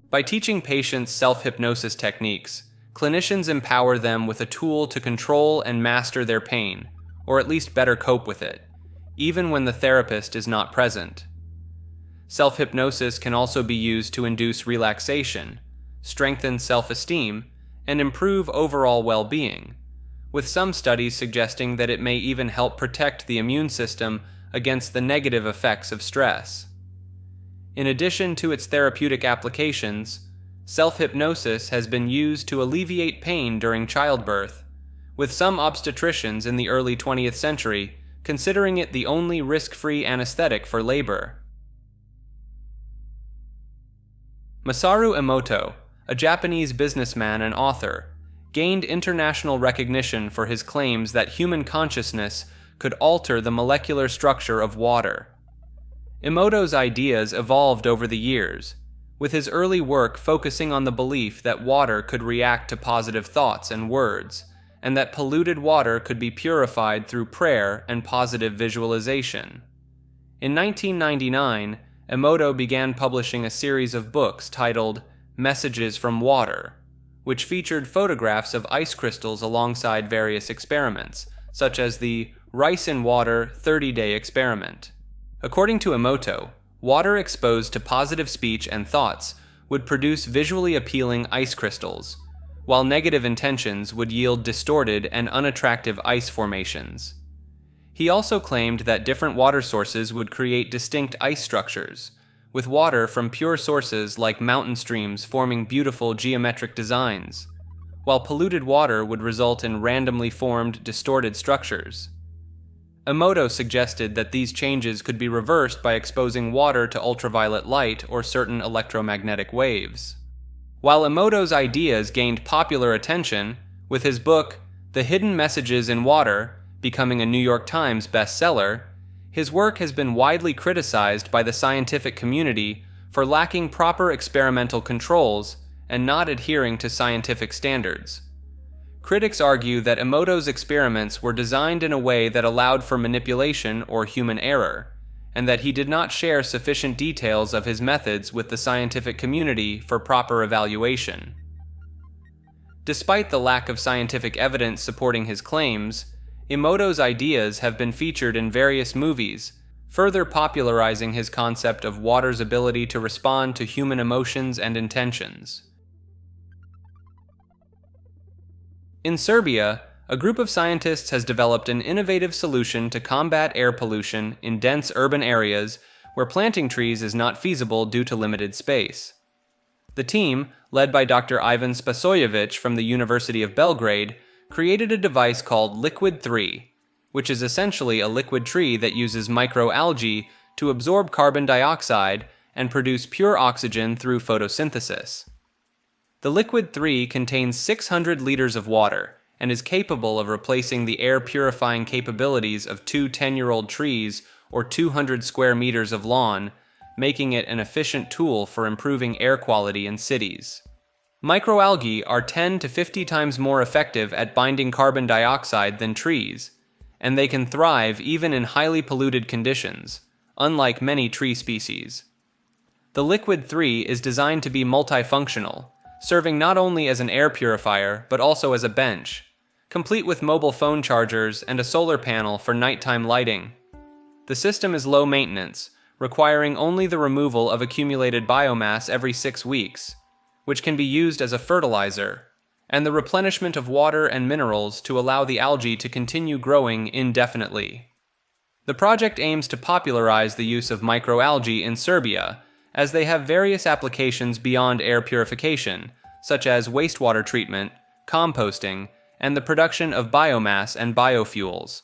[SPEAKER 1] By teaching patients self-hypnosis techniques, clinicians empower them with a tool to control and master their pain, or at least better cope with it, even when the therapist is not present. Self-hypnosis can also be used to induce relaxation, strengthen self-esteem, and improve overall well-being, with some studies suggesting that it may even help protect the immune system against the negative effects of stress. In addition to its therapeutic applications, self-hypnosis has been used to alleviate pain during childbirth, with some obstetricians in the early 20th century considering it the only risk-free anesthetic for labor. Masaru Emoto, a Japanese businessman and author, gained international recognition for his claims that human consciousness could alter the molecular structure of water. Emoto's ideas evolved over the years, with his early work focusing on the belief that water could react to positive thoughts and words, and that polluted water could be purified through prayer and positive visualization. In 1999, Emoto began publishing a series of books titled Messages from Water, which featured photographs of ice crystals alongside various experiments, such as the Rice in Water 30-Day Experiment. According to Emoto, water exposed to positive speech and thoughts would produce visually appealing ice crystals, while negative intentions would yield distorted and unattractive ice formations. He also claimed that different water sources would create distinct ice structures, with water from pure sources like mountain streams forming beautiful geometric designs, while polluted water would result in randomly formed, distorted structures. Emoto suggested that these changes could be reversed by exposing water to ultraviolet light or certain electromagnetic waves. While Emoto's ideas gained popular attention, with his book, The Hidden Messages in Water, becoming a New York Times bestseller, his work has been widely criticized by the scientific community for lacking proper experimental controls and not adhering to scientific standards. Critics argue that Emoto's experiments were designed in a way that allowed for manipulation or human error, and that he did not share sufficient details of his methods with the scientific community for proper evaluation. Despite the lack of scientific evidence supporting his claims, Emoto's ideas have been featured in various movies, further popularizing his concept of water's ability to respond to human emotions and intentions. In Serbia, a group of scientists has developed an innovative solution to combat air pollution in dense urban areas where planting trees is not feasible due to limited space. The team, led by Dr. Ivan Spasojevic from the University of Belgrade, created a device called Liquid 3, which is essentially a liquid tree that uses microalgae to absorb carbon dioxide and produce pure oxygen through photosynthesis. The Liquid 3 contains 600 liters of water and is capable of replacing the air-purifying capabilities of two 10-year-old trees or 200 square meters of lawn, making it an efficient tool for improving air quality in cities. Microalgae are 10 to 50 times more effective at binding carbon dioxide than trees, and they can thrive even in highly polluted conditions, unlike many tree species. The Liquid 3 is designed to be multifunctional, serving not only as an air purifier but also as a bench, complete with mobile phone chargers and a solar panel for nighttime lighting. The system is low maintenance, requiring only the removal of accumulated biomass every 6 weeks, which can be used as a fertilizer, and the replenishment of water and minerals to allow the algae to continue growing indefinitely. The project aims to popularize the use of microalgae in Serbia, as they have various applications beyond air purification, such as wastewater treatment, composting, and the production of biomass and biofuels.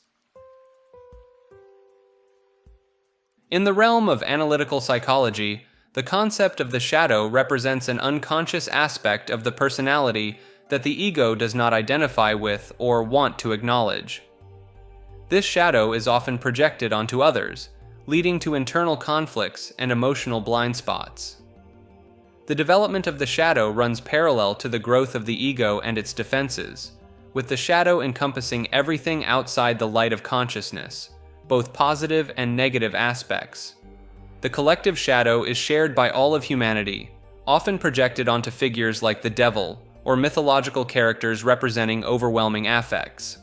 [SPEAKER 1] In the realm of analytical psychology, the concept of the shadow represents an unconscious aspect of the personality that the ego does not identify with or want to acknowledge. This shadow is often projected onto others, leading to internal conflicts and emotional blind spots. The development of the shadow runs parallel to the growth of the ego and its defenses, with the shadow encompassing everything outside the light of consciousness, both positive and negative aspects. The collective shadow is shared by all of humanity, often projected onto figures like the devil or mythological characters representing overwhelming affects.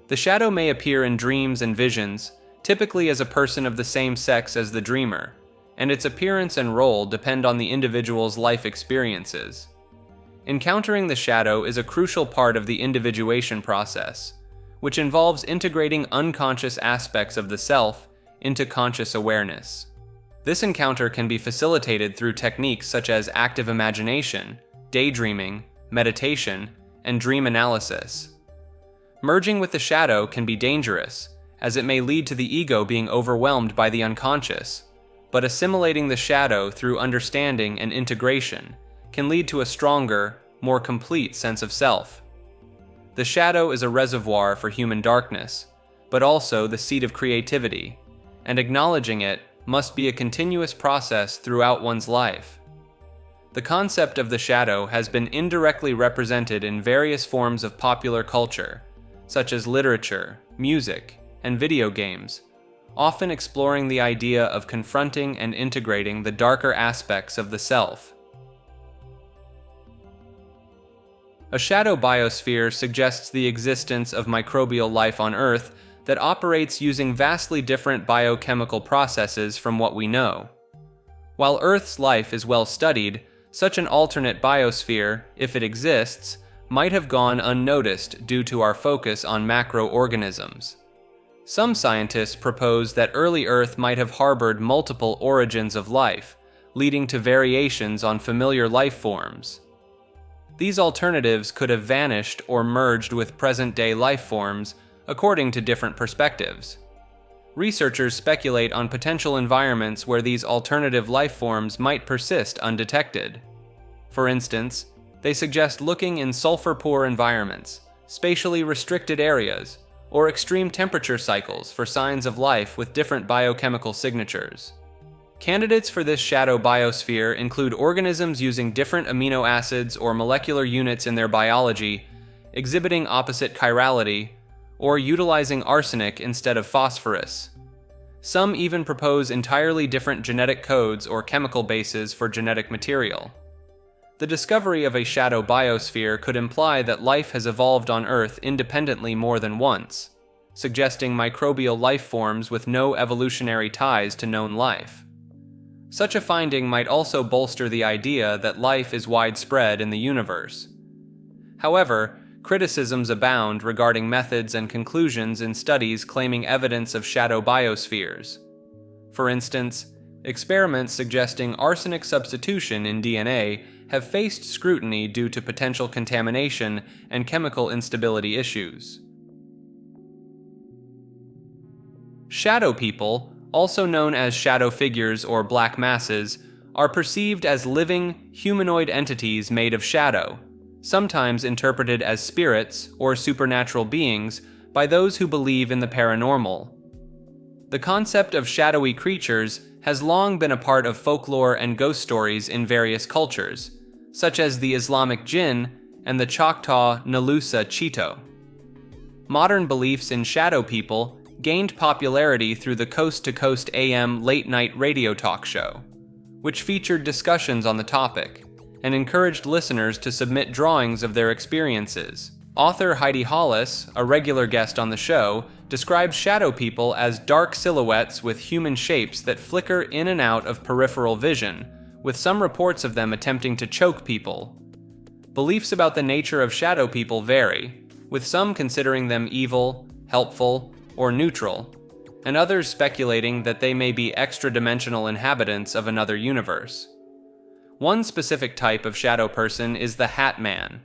[SPEAKER 1] The shadow may appear in dreams and visions, typically as a person of the same sex as the dreamer, and its appearance and role depend on the individual's life experiences. Encountering the shadow is a crucial part of the individuation process, which involves integrating unconscious aspects of the self into conscious awareness. This encounter can be facilitated through techniques such as active imagination, daydreaming, meditation, and dream analysis. Merging with the shadow can be dangerous, as it may lead to the ego being overwhelmed by the unconscious, but assimilating the shadow through understanding and integration can lead to a stronger, more complete sense of self. The shadow is a reservoir for human darkness, but also the seat of creativity, and acknowledging it must be a continuous process throughout one's life. The concept of the shadow has been indirectly represented in various forms of popular culture, such as literature, music, and video games, often exploring the idea of confronting and integrating the darker aspects of the self. A shadow biosphere suggests the existence of microbial life on Earth that operates using vastly different biochemical processes from what we know. While Earth's life is well studied, such an alternate biosphere, if it exists, might have gone unnoticed due to our focus on macroorganisms. Some scientists propose that early Earth might have harbored multiple origins of life, leading to variations on familiar life forms. These alternatives could have vanished or merged with present-day life forms, according to different perspectives. Researchers speculate on potential environments where these alternative life forms might persist undetected. For instance, they suggest looking in sulfur-poor environments, spatially restricted areas, or extreme temperature cycles for signs of life with different biochemical signatures. Candidates for this shadow biosphere include organisms using different amino acids or molecular units in their biology, exhibiting opposite chirality, or utilizing arsenic instead of phosphorus. Some even propose entirely different genetic codes or chemical bases for genetic material. The discovery of a shadow biosphere could imply that life has evolved on Earth independently more than once, suggesting microbial life forms with no evolutionary ties to known life. Such a finding might also bolster the idea that life is widespread in the universe. However, criticisms abound regarding methods and conclusions in studies claiming evidence of shadow biospheres. For instance, Experiments suggesting arsenic substitution in DNA have faced scrutiny due to potential contamination and chemical instability issues. Shadow people, also known as shadow figures or black masses, are perceived as living, humanoid entities made of shadow, sometimes interpreted as spirits or supernatural beings by those who believe in the paranormal. The concept of shadowy creatures has long been a part of folklore and ghost stories in various cultures, such as the Islamic jinn and the Choctaw Nalusa Cheeto. Modern beliefs in shadow people gained popularity through the Coast to Coast AM late-night radio talk show, which featured discussions on the topic and encouraged listeners to submit drawings of their experiences. Author Heidi Hollis, a regular guest on the show, describes shadow people as dark silhouettes with human shapes that flicker in and out of peripheral vision, with some reports of them attempting to choke people. Beliefs about the nature of shadow people vary, with some considering them evil, helpful, or neutral, and others speculating that they may be extra-dimensional inhabitants of another universe. One specific type of shadow person is the Hat Man,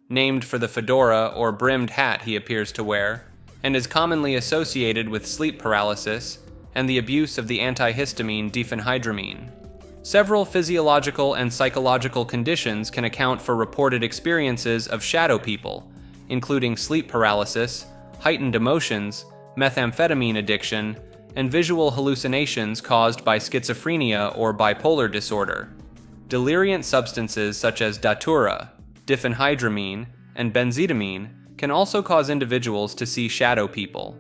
[SPEAKER 1] named for the fedora or brimmed hat he appears to wear, and is commonly associated with sleep paralysis and the abuse of the antihistamine diphenhydramine. Several physiological and psychological conditions can account for reported experiences of shadow people, including sleep paralysis, heightened emotions, methamphetamine addiction, and visual hallucinations caused by schizophrenia or bipolar disorder. Deliriant substances such as datura, diphenhydramine, and benzetamine can also cause individuals to see shadow people.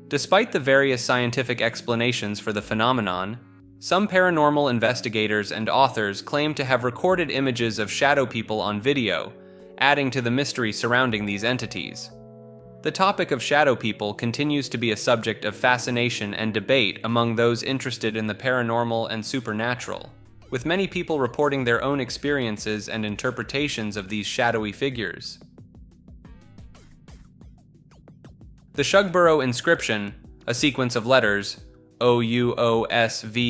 [SPEAKER 1] Despite the various scientific explanations for the phenomenon, some paranormal investigators and authors claim to have recorded images of shadow people on video, adding to the mystery surrounding these entities. The topic of shadow people continues to be a subject of fascination and debate among those interested in the paranormal and supernatural, with many people reporting their own experiences and interpretations of these shadowy figures. The Shugborough inscription, a sequence of letters, OUOSVAVV,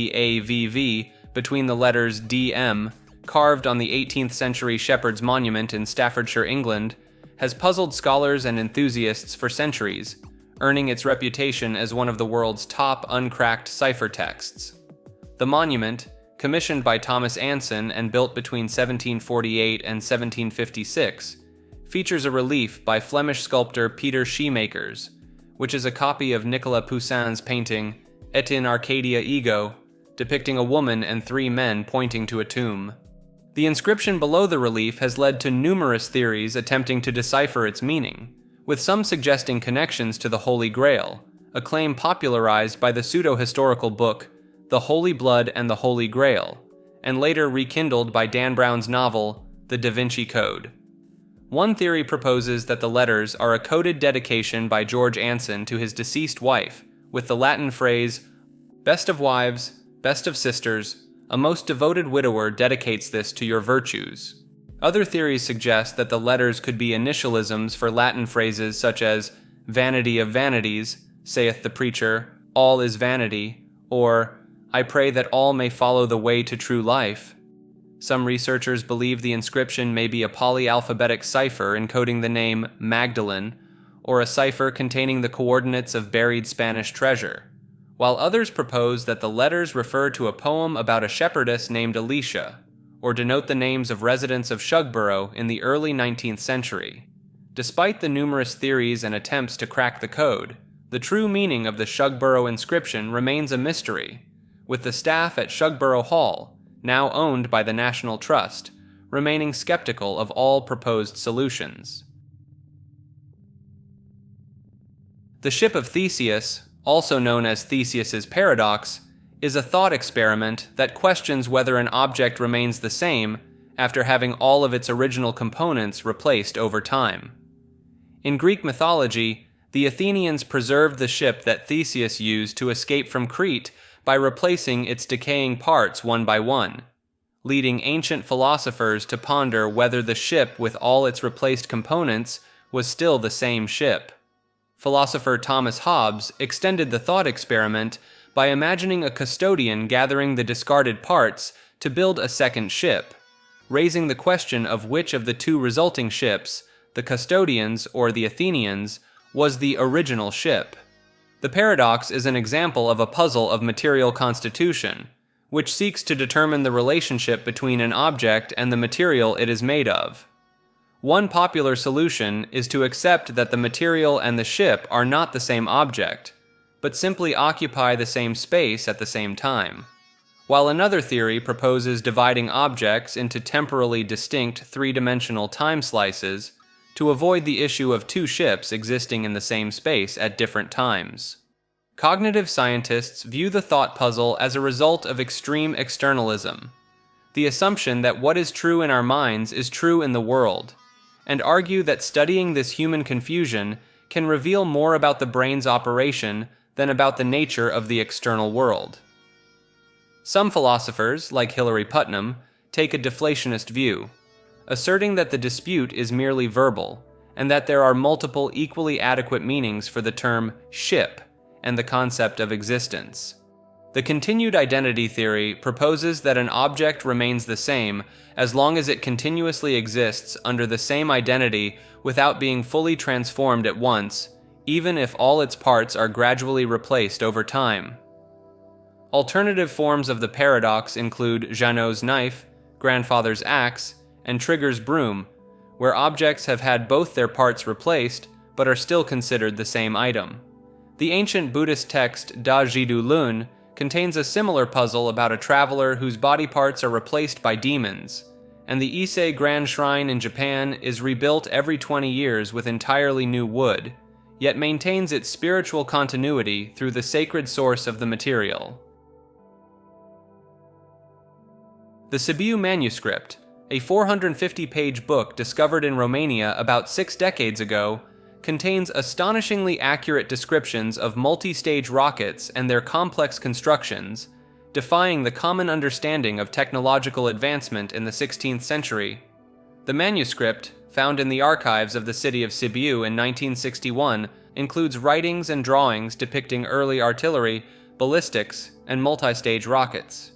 [SPEAKER 1] between the letters DM, carved on the 18th century Shepherd's Monument in Staffordshire, England, has puzzled scholars and enthusiasts for centuries, earning its reputation as one of the world's top uncracked ciphertexts. The monument, commissioned by Thomas Anson and built between 1748 and 1756, features a relief by Flemish sculptor Peter Scheemakers, which is a copy of Nicolas Poussin's painting Et in Arcadia Ego, depicting a woman and three men pointing to a tomb. The inscription below the relief has led to numerous theories attempting to decipher its meaning, with some suggesting connections to the Holy Grail, a claim popularized by the pseudo-historical book The Holy Blood and the Holy Grail, and later rekindled by Dan Brown's novel The Da Vinci Code. One theory proposes that the letters are a coded dedication by George Anson to his deceased wife, with the Latin phrase, "Best of wives, best of sisters, a most devoted widower dedicates this to your virtues." Other theories suggest that the letters could be initialisms for Latin phrases such as "Vanity of vanities, saith the preacher, all is vanity," or "I pray that all may follow the way to true life." Some researchers believe the inscription may be a polyalphabetic cipher encoding the name Magdalene, or a cipher containing the coordinates of buried Spanish treasure, while others propose that the letters refer to a poem about a shepherdess named Alicia, or denote the names of residents of Shugborough in the early 19th century. Despite the numerous theories and attempts to crack the code, the true meaning of the Shugborough inscription remains a mystery, with the staff at Shugborough Hall, now owned by the National Trust, remaining skeptical of all proposed solutions. The Ship of Theseus, also known as Theseus's paradox, is a thought experiment that questions whether an object remains the same after having all of its original components replaced over time. In Greek mythology, the Athenians preserved the ship that Theseus used to escape from Crete by replacing its decaying parts one by one, leading ancient philosophers to ponder whether the ship with all its replaced components was still the same ship. Philosopher Thomas Hobbes extended the thought experiment by imagining a custodian gathering the discarded parts to build a second ship, raising the question of which of the two resulting ships, the custodians or the Athenians, was the original ship. The paradox is an example of a puzzle of material constitution, which seeks to determine the relationship between an object and the material it is made of. One popular solution is to accept that the material and the ship are not the same object, but simply occupy the same space at the same time, while another theory proposes dividing objects into temporally distinct three-dimensional time slices to avoid the issue of two ships existing in the same space at different times. Cognitive scientists view the thought puzzle as a result of extreme externalism, the assumption that what is true in our minds is true in the world, and argue that studying this human confusion can reveal more about the brain's operation than about the nature of the external world. Some philosophers, like Hilary Putnam, take a deflationist view, asserting that the dispute is merely verbal, and that there are multiple equally adequate meanings for the term ship and the concept of existence. The continued identity theory proposes that an object remains the same as long as it continuously exists under the same identity without being fully transformed at once, even if all its parts are gradually replaced over time. Alternative forms of the paradox include Janot's knife, grandfather's axe, and Trigger's broom, where objects have had both their parts replaced but are still considered the same item. The ancient Buddhist text Da Jiddu Lun contains a similar puzzle about a traveler whose body parts are replaced by demons, and the Ise Grand Shrine in Japan is rebuilt every 20 years with entirely new wood, yet maintains its spiritual continuity through the sacred source of the material. The Sibiu manuscript, a 450-page book discovered in Romania about 6 decades ago, contains astonishingly accurate descriptions of multi-stage rockets and their complex constructions, defying the common understanding of technological advancement in the 16th century. The manuscript, found in the archives of the city of Sibiu in 1961, includes writings and drawings depicting early artillery, ballistics, and multi-stage rockets.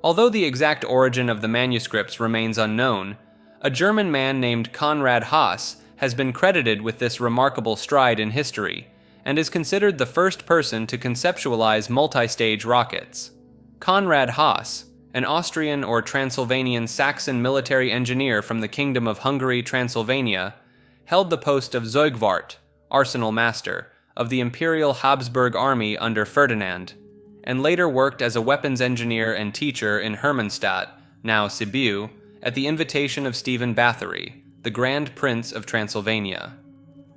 [SPEAKER 1] Although the exact origin of the manuscripts remains unknown, a German man named Konrad Haas has been credited with this remarkable stride in history, and is considered the first person to conceptualize multi-stage rockets. Konrad Haas, an Austrian or Transylvanian Saxon military engineer from the Kingdom of Hungary, Transylvania, held the post of Zeugwart, arsenal master, of the Imperial Habsburg army under Ferdinand, and later worked as a weapons engineer and teacher in Hermannstadt, now Sibiu, at the invitation of Stephen Bathory, the Grand Prince of Transylvania.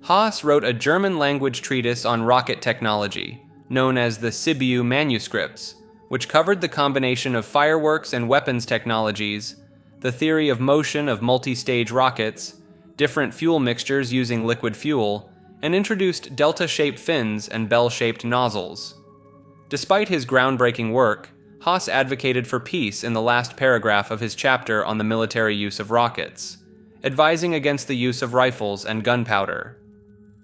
[SPEAKER 1] Haas wrote a German-language treatise on rocket technology, known as the Sibiu Manuscripts, which covered the combination of fireworks and weapons technologies, the theory of motion of multi-stage rockets, different fuel mixtures using liquid fuel, and introduced delta-shaped fins and bell-shaped nozzles. Despite his groundbreaking work, Haas advocated for peace in the last paragraph of his chapter on the military use of rockets, advising against the use of rifles and gunpowder.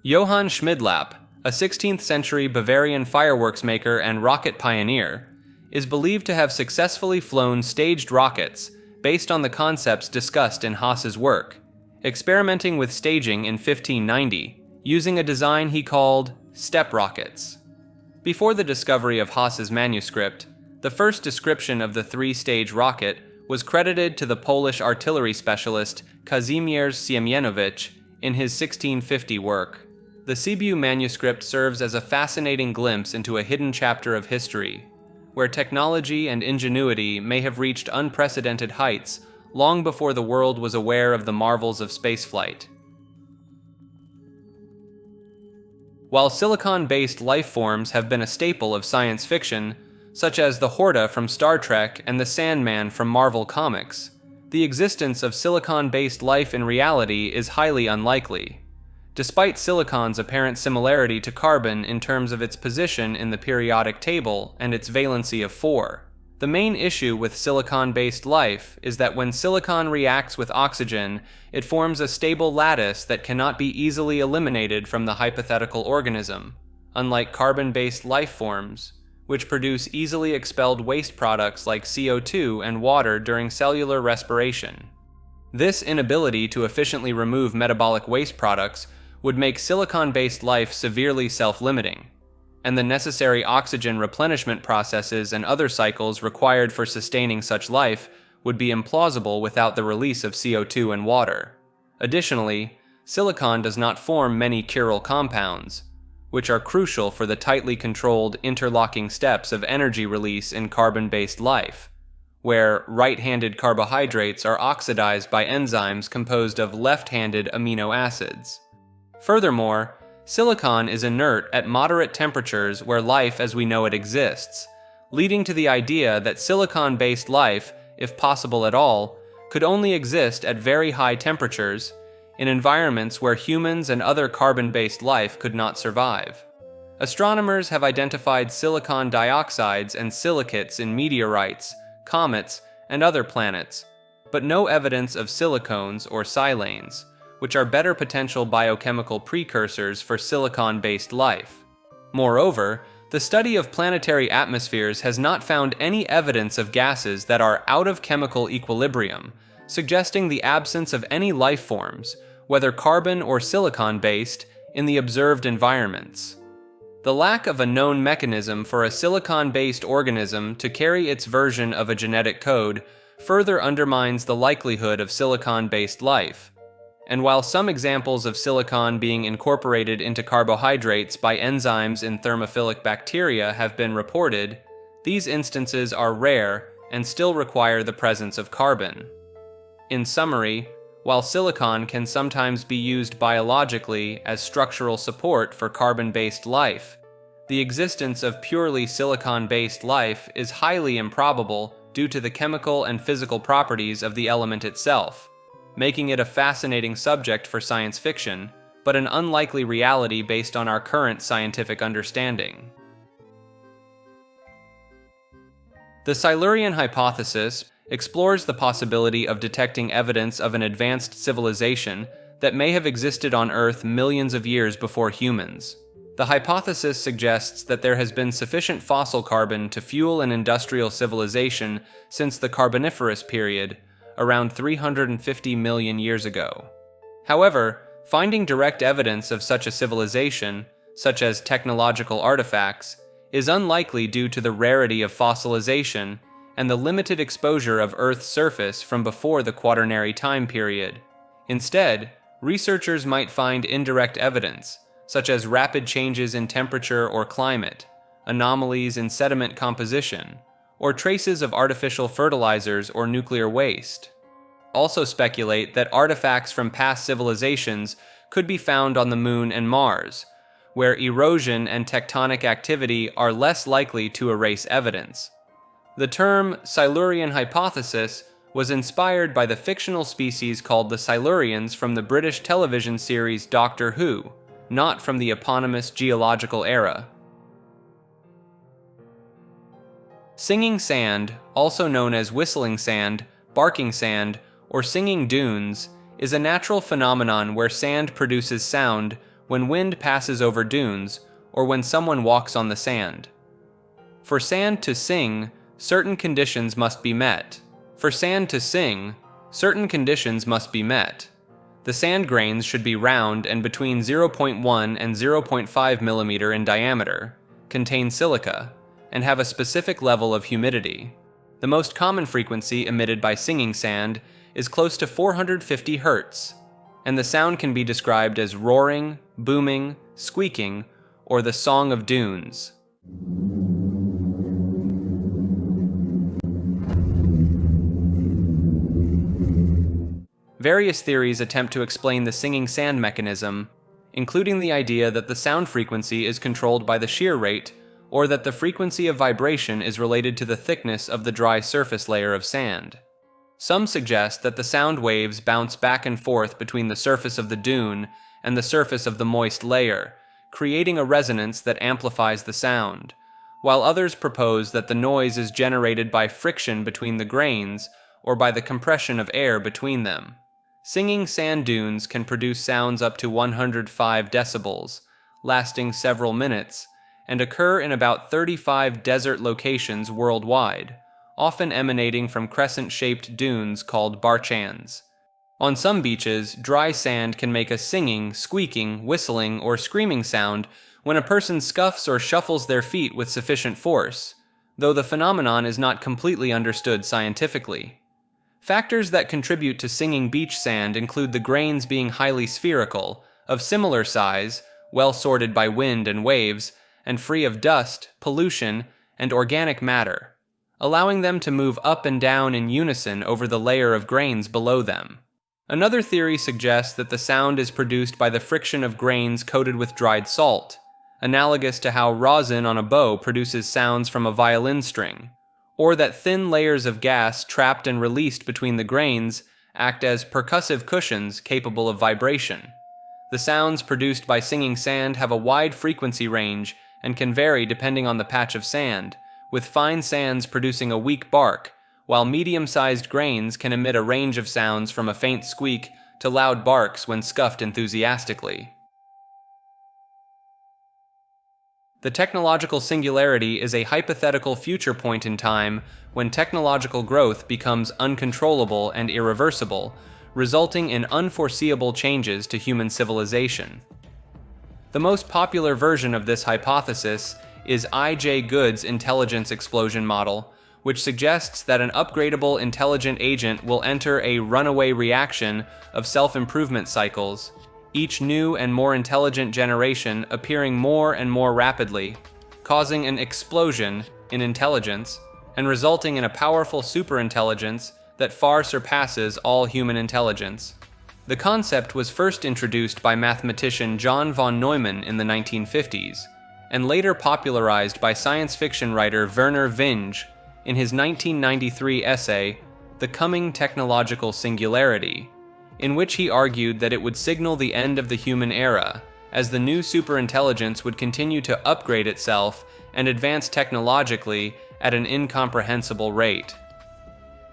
[SPEAKER 1] Johann Schmidlapp, a 16th century Bavarian fireworks maker and rocket pioneer, is believed to have successfully flown staged rockets based on the concepts discussed in Haas's work, experimenting with staging in 1590, using a design he called step rockets. Before the discovery of Haas's manuscript, the first description of the three-stage rocket was credited to the Polish artillery specialist Kazimierz Siemianowicz in his 1650 work. The Sibiu manuscript serves as a fascinating glimpse into a hidden chapter of history, where technology and ingenuity may have reached unprecedented heights long before the world was aware of the marvels of spaceflight. While silicon-based life forms have been a staple of science fiction, such as the Horta from Star Trek and the Sandman from Marvel Comics, the existence of silicon-based life in reality is highly unlikely. Despite silicon's apparent similarity to carbon in terms of its position in the periodic table and its valency of 4, the main issue with silicon-based life is that when silicon reacts with oxygen, it forms a stable lattice that cannot be easily eliminated from the hypothetical organism, unlike carbon-based life forms, which produce easily expelled waste products like CO2 and water during cellular respiration. This inability to efficiently remove metabolic waste products would make silicon-based life severely self-limiting, and the necessary oxygen replenishment processes and other cycles required for sustaining such life would be implausible without the release of CO2 and water. Additionally, silicon does not form many chiral compounds, which are crucial for the tightly controlled interlocking steps of energy release in carbon-based life, where right-handed carbohydrates are oxidized by enzymes composed of left-handed amino acids. Furthermore, silicon is inert at moderate temperatures where life as we know it exists, leading to the idea that silicon-based life, if possible at all, could only exist at very high temperatures, in environments where humans and other carbon-based life could not survive. Astronomers have identified silicon dioxides and silicates in meteorites, comets, and other planets, but no evidence of silicones or silanes, which are better potential biochemical precursors for silicon-based life. Moreover, the study of planetary atmospheres has not found any evidence of gases that are out of chemical equilibrium, suggesting the absence of any life forms, whether carbon or silicon-based, in the observed environments. The lack of a known mechanism for a silicon-based organism to carry its version of a genetic code further undermines the likelihood of silicon-based life. And while some examples of silicon being incorporated into carbohydrates by enzymes in thermophilic bacteria have been reported, these instances are rare and still require the presence of carbon. In summary, while silicon can sometimes be used biologically as structural support for carbon-based life, the existence of purely silicon-based life is highly improbable due to the chemical and physical properties of the element itself, making it a fascinating subject for science fiction, but an unlikely reality based on our current scientific understanding. The Silurian hypothesis explores the possibility of detecting evidence of an advanced civilization that may have existed on Earth millions of years before humans. The hypothesis suggests that there has been sufficient fossil carbon to fuel an industrial civilization since the Carboniferous period, around 350 million years ago. However, finding direct evidence of such a civilization, such as technological artifacts, is unlikely due to the rarity of fossilization and the limited exposure of Earth's surface from before the Quaternary time period. Instead, researchers might find indirect evidence, such as rapid changes in temperature or climate, anomalies in sediment composition, or traces of artificial fertilizers or nuclear waste. Also speculate that artifacts from past civilizations could be found on the Moon and Mars, where erosion and tectonic activity are less likely to erase evidence. The term Silurian hypothesis was inspired by the fictional species called the Silurians from the British television series Doctor Who, not from the eponymous geological era. Singing sand, also known as whistling sand, barking sand, or singing dunes, is a natural phenomenon where sand produces sound when wind passes over dunes or when someone walks on the sand. For sand to sing, certain conditions must be met. The sand grains should be round and between 0.1 and 0.5 millimeter in diameter, contain silica, and have a specific level of humidity. The most common frequency emitted by singing sand is close to 450 Hz, and the sound can be described as roaring, booming, squeaking, or the song of dunes. Various theories attempt to explain the singing sand mechanism, including the idea that the sound frequency is controlled by the shear rate, or that the frequency of vibration is related to the thickness of the dry surface layer of sand. Some suggest that the sound waves bounce back and forth between the surface of the dune and the surface of the moist layer, creating a resonance that amplifies the sound, while others propose that the noise is generated by friction between the grains or by the compression of air between them. Singing sand dunes can produce sounds up to 105 decibels, lasting several minutes, and occur in about 35 desert locations worldwide, often emanating from crescent-shaped dunes called barchans. On some beaches, dry sand can make a singing, squeaking, whistling, or screaming sound when a person scuffs or shuffles their feet with sufficient force, though the phenomenon is not completely understood scientifically. Factors that contribute to singing beach sand include the grains being highly spherical, of similar size, well sorted by wind and waves, and free of dust, pollution, and organic matter, allowing them to move up and down in unison over the layer of grains below them. Another theory suggests that the sound is produced by the friction of grains coated with dried salt, analogous to how rosin on a bow produces sounds from a violin string, or that thin layers of gas trapped and released between the grains act as percussive cushions capable of vibration. The sounds produced by singing sand have a wide frequency range and can vary depending on the patch of sand, with fine sands producing a weak bark, while medium-sized grains can emit a range of sounds from a faint squeak to loud barks when scuffed enthusiastically. The technological singularity is a hypothetical future point in time when technological growth becomes uncontrollable and irreversible, resulting in unforeseeable changes to human civilization. The most popular version of this hypothesis is I.J. Good's intelligence explosion model, which suggests that an upgradable intelligent agent will enter a runaway reaction of self-improvement cycles, each new and more intelligent generation appearing more and more rapidly, causing an explosion in intelligence and resulting in a powerful superintelligence that far surpasses all human intelligence. The concept was first introduced by mathematician John von Neumann in the 1950s, and later popularized by science fiction writer Werner Vinge in his 1993 essay, The Coming Technological Singularity, in which he argued that it would signal the end of the human era, as the new superintelligence would continue to upgrade itself and advance technologically at an incomprehensible rate.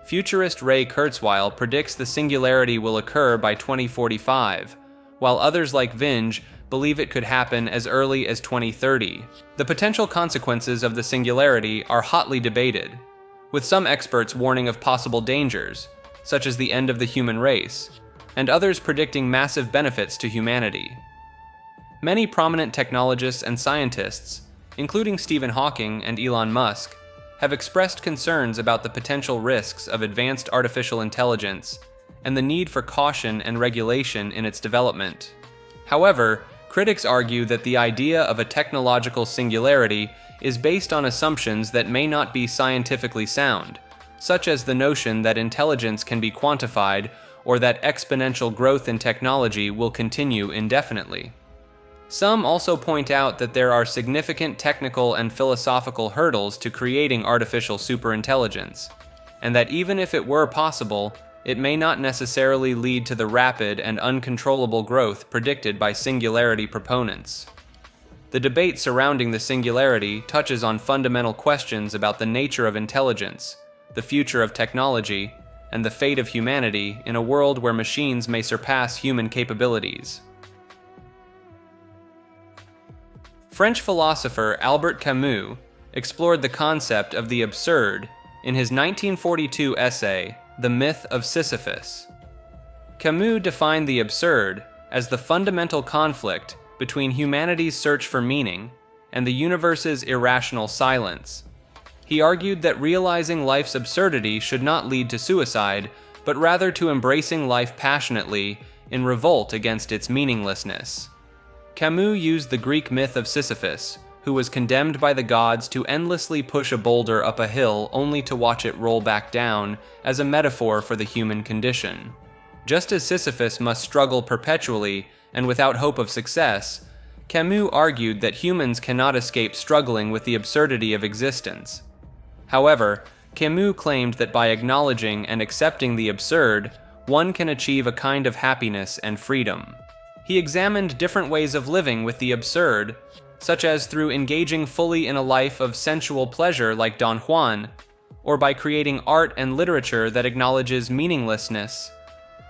[SPEAKER 1] Futurist Ray Kurzweil predicts the singularity will occur by 2045, while others like Vinge believe it could happen as early as 2030. The potential consequences of the singularity are hotly debated, with some experts warning of possible dangers, such as the end of the human race, and others predicting massive benefits to humanity. Many prominent technologists and scientists, including Stephen Hawking and Elon Musk, have expressed concerns about the potential risks of advanced artificial intelligence and the need for caution and regulation in its development. However, critics argue that the idea of a technological singularity is based on assumptions that may not be scientifically sound, such as the notion that intelligence can be quantified or that exponential growth in technology will continue indefinitely. Some also point out that there are significant technical and philosophical hurdles to creating artificial superintelligence, and that even if it were possible, it may not necessarily lead to the rapid and uncontrollable growth predicted by singularity proponents. The debate surrounding the singularity touches on fundamental questions about the nature of intelligence, the future of technology, and the fate of humanity in a world where machines may surpass human capabilities. French philosopher Albert Camus explored the concept of the absurd in his 1942 essay, The Myth of Sisyphus. Camus defined the absurd as the fundamental conflict between humanity's search for meaning and the universe's irrational silence. He argued that realizing life's absurdity should not lead to suicide, but rather to embracing life passionately in revolt against its meaninglessness. Camus used the Greek myth of Sisyphus, who was condemned by the gods to endlessly push a boulder up a hill only to watch it roll back down, as a metaphor for the human condition. Just as Sisyphus must struggle perpetually and without hope of success, Camus argued that humans cannot escape struggling with the absurdity of existence. However, Camus claimed that by acknowledging and accepting the absurd, one can achieve a kind of happiness and freedom. He examined different ways of living with the absurd, such as through engaging fully in a life of sensual pleasure like Don Juan, or by creating art and literature that acknowledges meaninglessness.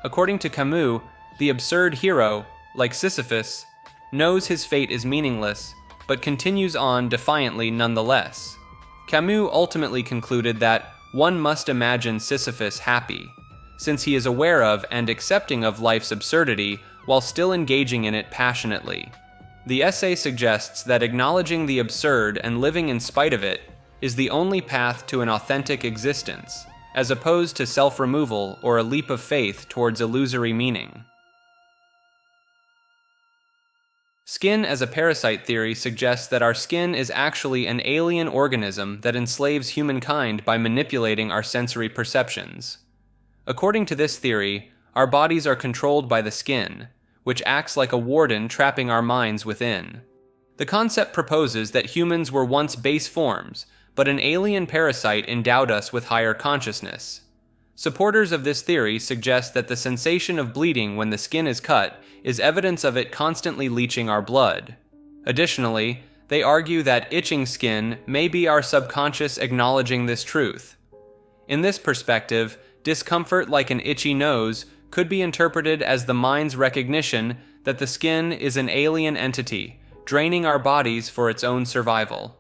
[SPEAKER 1] According to Camus, the absurd hero, like Sisyphus, knows his fate is meaningless, but continues on defiantly nonetheless. Camus ultimately concluded that one must imagine Sisyphus happy, since he is aware of and accepting of life's absurdity while still engaging in it passionately. The essay suggests that acknowledging the absurd and living in spite of it is the only path to an authentic existence, as opposed to self-removal or a leap of faith towards illusory meaning. Skin as a parasite theory suggests that our skin is actually an alien organism that enslaves humankind by manipulating our sensory perceptions. According to this theory, our bodies are controlled by the skin, which acts like a warden trapping our minds within. The concept proposes that humans were once base forms, but an alien parasite endowed us with higher consciousness. Supporters of this theory suggest that the sensation of bleeding when the skin is cut is evidence of it constantly leaching our blood. Additionally, they argue that itching skin may be our subconscious acknowledging this truth. In this perspective, discomfort like an itchy nose could be interpreted as the mind's recognition that the skin is an alien entity, draining our bodies for its own survival.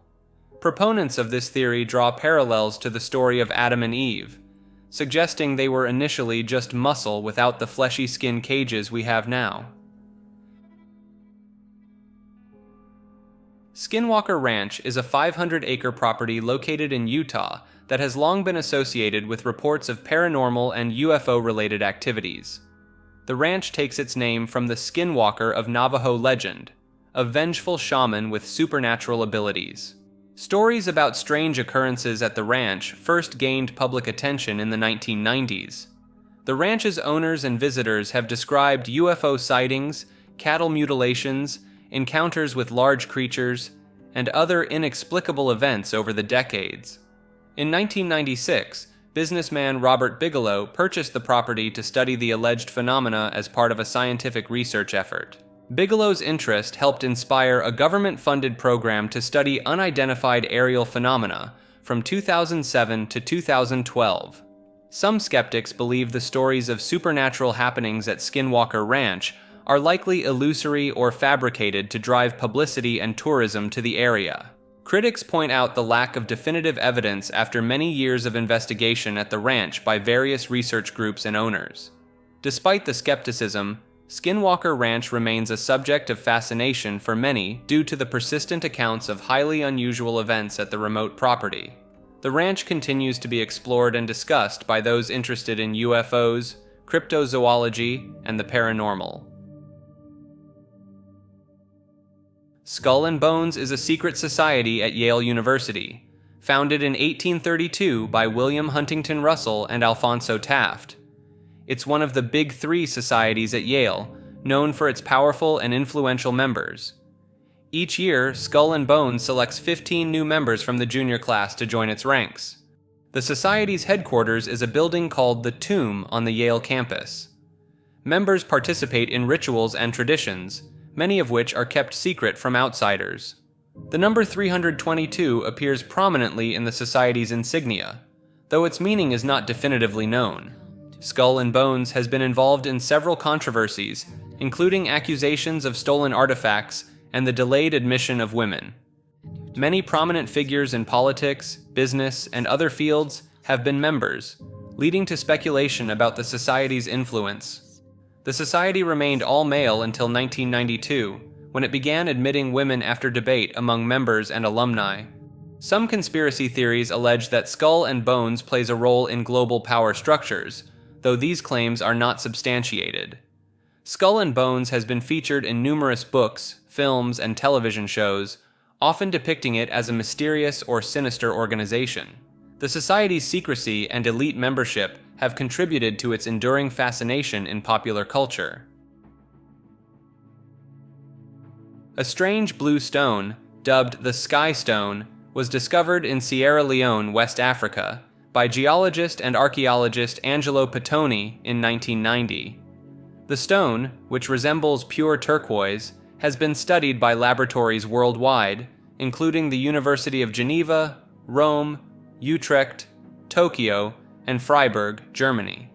[SPEAKER 1] Proponents of this theory draw parallels to the story of Adam and Eve, suggesting they were initially just muscle without the fleshy skin cages we have now. Skinwalker Ranch is a 500-acre property located in Utah that has long been associated with reports of paranormal and UFO-related activities. The ranch takes its name from the Skinwalker of Navajo legend, a vengeful shaman with supernatural abilities. Stories about strange occurrences at the ranch first gained public attention in the 1990s. The ranch's owners and visitors have described UFO sightings, cattle mutilations, encounters with large creatures, and other inexplicable events over the decades. In 1996, businessman Robert Bigelow purchased the property to study the alleged phenomena as part of a scientific research effort. Bigelow's interest helped inspire a government-funded program to study unidentified aerial phenomena from 2007 to 2012. Some skeptics believe the stories of supernatural happenings at Skinwalker Ranch are likely illusory or fabricated to drive publicity and tourism to the area. Critics point out the lack of definitive evidence after many years of investigation at the ranch by various research groups and owners. Despite the skepticism, Skinwalker Ranch remains a subject of fascination for many due to the persistent accounts of highly unusual events at the remote property. The ranch continues to be explored and discussed by those interested in UFOs, cryptozoology, and the paranormal. Skull and Bones is a secret society at Yale University, founded in 1832 by William Huntington Russell and Alphonso Taft. It's one of the Big Three societies at Yale, known for its powerful and influential members. Each year, Skull and Bones selects 15 new members from the junior class to join its ranks. The society's headquarters is a building called the Tomb on the Yale campus. Members participate in rituals and traditions, many of which are kept secret from outsiders. The number 322 appears prominently in the society's insignia, though its meaning is not definitively known. Skull and Bones has been involved in several controversies, including accusations of stolen artifacts and the delayed admission of women. Many prominent figures in politics, business, and other fields have been members, leading to speculation about the society's influence. The society remained all-male until 1992, when it began admitting women after debate among members and alumni. Some conspiracy theories allege that Skull and Bones plays a role in global power structures, though these claims are not substantiated. Skull and Bones has been featured in numerous books, films, and television shows, often depicting it as a mysterious or sinister organization. The society's secrecy and elite membership have contributed to its enduring fascination in popular culture. A strange blue stone, dubbed the Sky Stone, was discovered in Sierra Leone, West Africa, by geologist and archaeologist Angelo Pittoni in 1990. The stone, which resembles pure turquoise, has been studied by laboratories worldwide, including the University of Geneva, Rome, Utrecht, Tokyo, and Freiburg, Germany.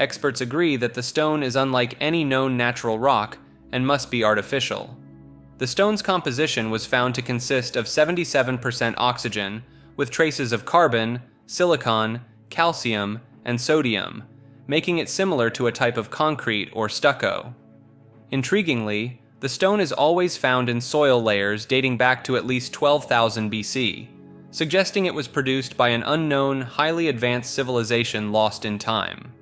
[SPEAKER 1] Experts agree that the stone is unlike any known natural rock and must be artificial. The stone's composition was found to consist of 77% oxygen, with traces of carbon, silicon, calcium, and sodium, making it similar to a type of concrete or stucco. Intriguingly, the stone is always found in soil layers dating back to at least 12,000 BC, suggesting it was produced by an unknown, highly advanced civilization lost in time.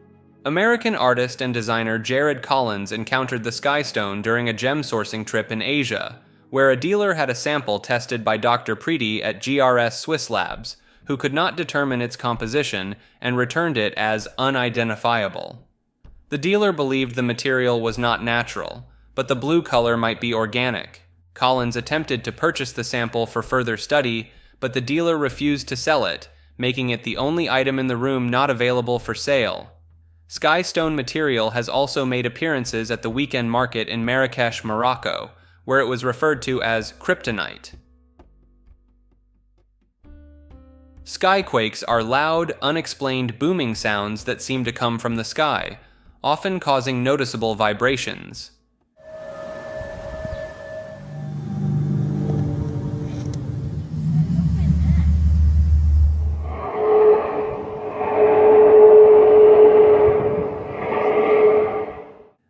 [SPEAKER 1] American artist and designer Jared Collins encountered the sky stone during a gem sourcing trip in Asia, where a dealer had a sample tested by Dr. Preety at GRS Swiss Labs, who could not determine its composition and returned it as unidentifiable. The dealer believed the material was not natural, but the blue color might be organic. Collins attempted to purchase the sample for further study, but the dealer refused to sell it, making it the only item in the room not available for sale. Sky stone material has also made appearances at the weekend market in Marrakesh, Morocco, where it was referred to as kryptonite. Skyquakes are loud, unexplained booming sounds that seem to come from the sky, often causing noticeable vibrations.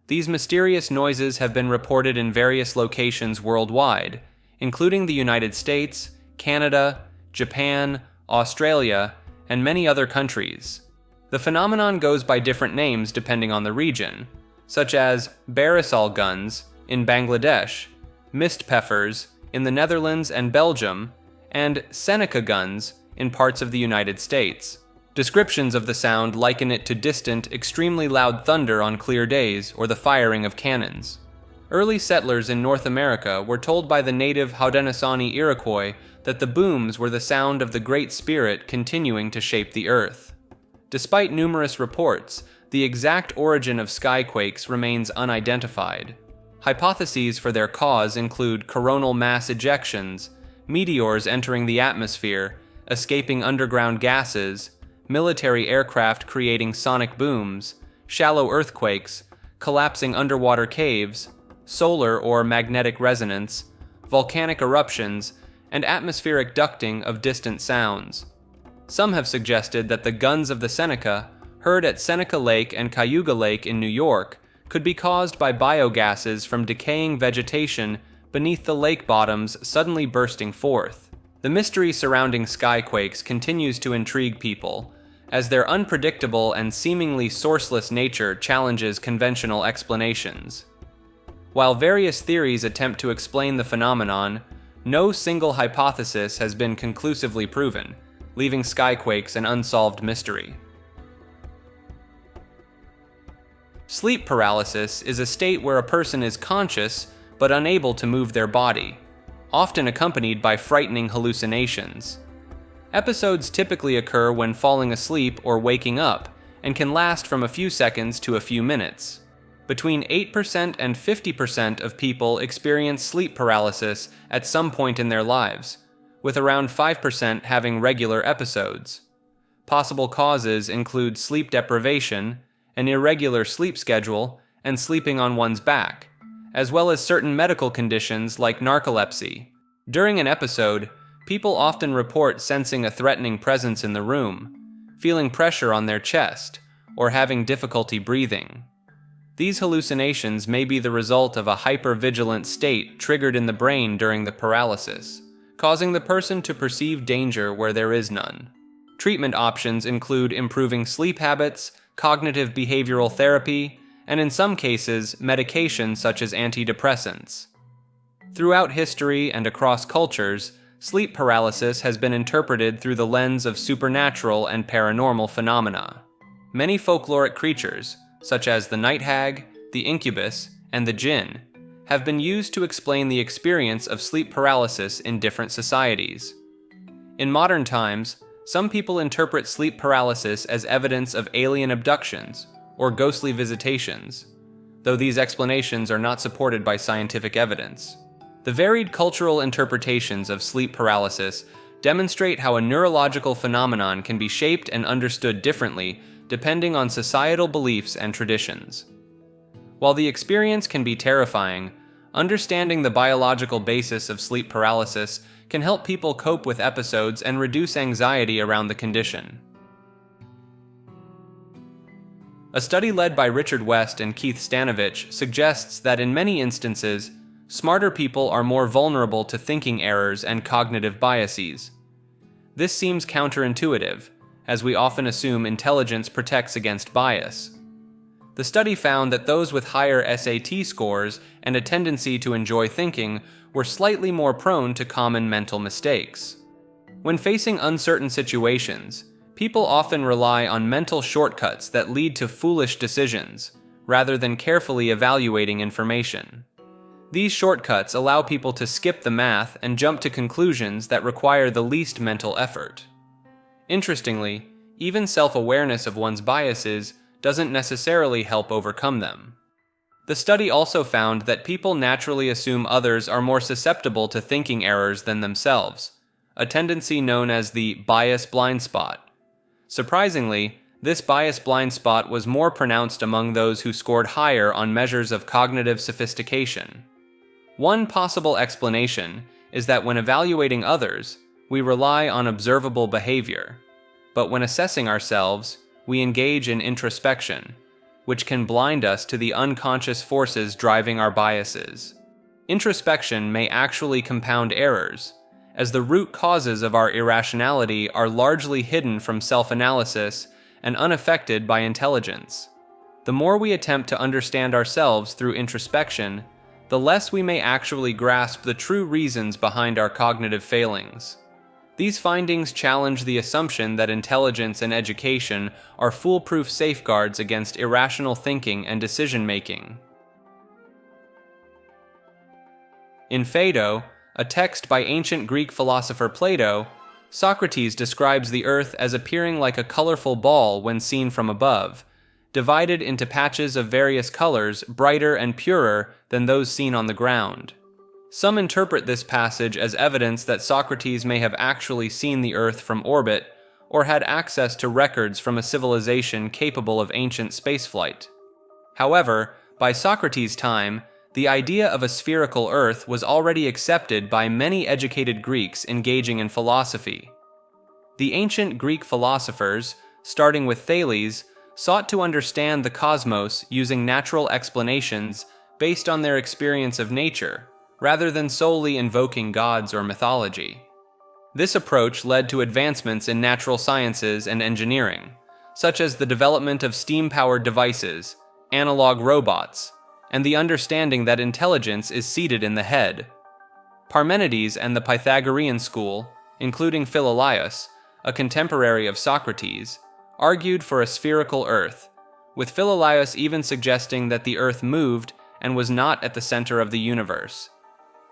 [SPEAKER 1] These mysterious noises have been reported in various locations worldwide, including the United States, Canada, Japan, Australia, and many other countries. The phenomenon goes by different names depending on the region, such as Barisal guns in Bangladesh, mist peffers in the Netherlands and Belgium, and Seneca guns in parts of the United States. Descriptions of the sound liken it to distant, extremely loud thunder on clear days or the firing of cannons. Early settlers in North America were told by the native Haudenosaunee Iroquois that the booms were the sound of the Great Spirit continuing to shape the earth. Despite numerous reports, the exact origin of skyquakes remains unidentified. Hypotheses for their cause include coronal mass ejections, meteors entering the atmosphere, escaping underground gases, military aircraft creating sonic booms, shallow earthquakes, collapsing underwater caves, solar or magnetic resonance, volcanic eruptions, and atmospheric ducting of distant sounds. Some have suggested that the guns of the Seneca, heard at Seneca Lake and Cayuga Lake in New York, could be caused by biogases from decaying vegetation beneath the lake bottoms suddenly bursting forth. The mystery surrounding skyquakes continues to intrigue people, as their unpredictable and seemingly sourceless nature challenges conventional explanations. While various theories attempt to explain the phenomenon, no single hypothesis has been conclusively proven, leaving skyquakes an unsolved mystery. Sleep paralysis is a state where a person is conscious but unable to move their body, often accompanied by frightening hallucinations. Episodes typically occur when falling asleep or waking up, and can last from a few seconds to a few minutes. Between 8% and 50% of people experience sleep paralysis at some point in their lives, with around 5% having regular episodes. Possible causes include sleep deprivation, an irregular sleep schedule, and sleeping on one's back, as well as certain medical conditions like narcolepsy. During an episode, people often report sensing a threatening presence in the room, feeling pressure on their chest, or having difficulty breathing. These hallucinations may be the result of a hypervigilant state triggered in the brain during the paralysis, causing the person to perceive danger where there is none. Treatment options include improving sleep habits, cognitive behavioral therapy, and in some cases, medication such as antidepressants. Throughout history and across cultures, sleep paralysis has been interpreted through the lens of supernatural and paranormal phenomena. Many folkloric creatures, such as the night hag, the incubus, and the jinn, have been used to explain the experience of sleep paralysis in different societies. In modern times, some people interpret sleep paralysis as evidence of alien abductions or ghostly visitations, though these explanations are not supported by scientific evidence. The varied cultural interpretations of sleep paralysis demonstrate how a neurological phenomenon can be shaped and understood differently depending on societal beliefs and traditions. While the experience can be terrifying, Understanding the biological basis of sleep paralysis can help people cope with episodes and reduce anxiety around the condition. A study led by Richard West and Keith Stanovich suggests that in many instances, smarter people are more vulnerable to thinking errors and cognitive biases. This seems counterintuitive, as we often assume intelligence protects against bias. The study found that those with higher SAT scores and a tendency to enjoy thinking were slightly more prone to common mental mistakes. When facing uncertain situations, people often rely on mental shortcuts that lead to foolish decisions, rather than carefully evaluating information. These shortcuts allow people to skip the math and jump to conclusions that require the least mental effort. Interestingly, even self-awareness of one's biases doesn't necessarily help overcome them. The study also found that people naturally assume others are more susceptible to thinking errors than themselves, a tendency known as the bias blind spot. Surprisingly, this bias blind spot was more pronounced among those who scored higher on measures of cognitive sophistication. One possible explanation is that when evaluating others, we rely on observable behavior, but when assessing ourselves, we engage in introspection, which can blind us to the unconscious forces driving our biases. Introspection may actually compound errors, as the root causes of our irrationality are largely hidden from self-analysis and unaffected by intelligence. The more we attempt to understand ourselves through introspection, the less we may actually grasp the true reasons behind our cognitive failings. These findings challenge the assumption that intelligence and education are foolproof safeguards against irrational thinking and decision-making. In Phaedo, a text by ancient Greek philosopher Plato, Socrates describes the earth as appearing like a colorful ball when seen from above, divided into patches of various colors brighter and purer than those seen on the ground. Some interpret this passage as evidence that Socrates may have actually seen the Earth from orbit, or had access to records from a civilization capable of ancient spaceflight. However, by Socrates' time, the idea of a spherical Earth was already accepted by many educated Greeks engaging in philosophy. The ancient Greek philosophers, starting with Thales, sought to understand the cosmos using natural explanations based on their experience of nature, rather than solely invoking gods or mythology. This approach led to advancements in natural sciences and engineering, such as the development of steam-powered devices, analog robots, and the understanding that intelligence is seated in the head. Parmenides and the Pythagorean school, including Philolaus, a contemporary of Socrates, argued for a spherical Earth, with Philolaus even suggesting that the Earth moved and was not at the center of the universe.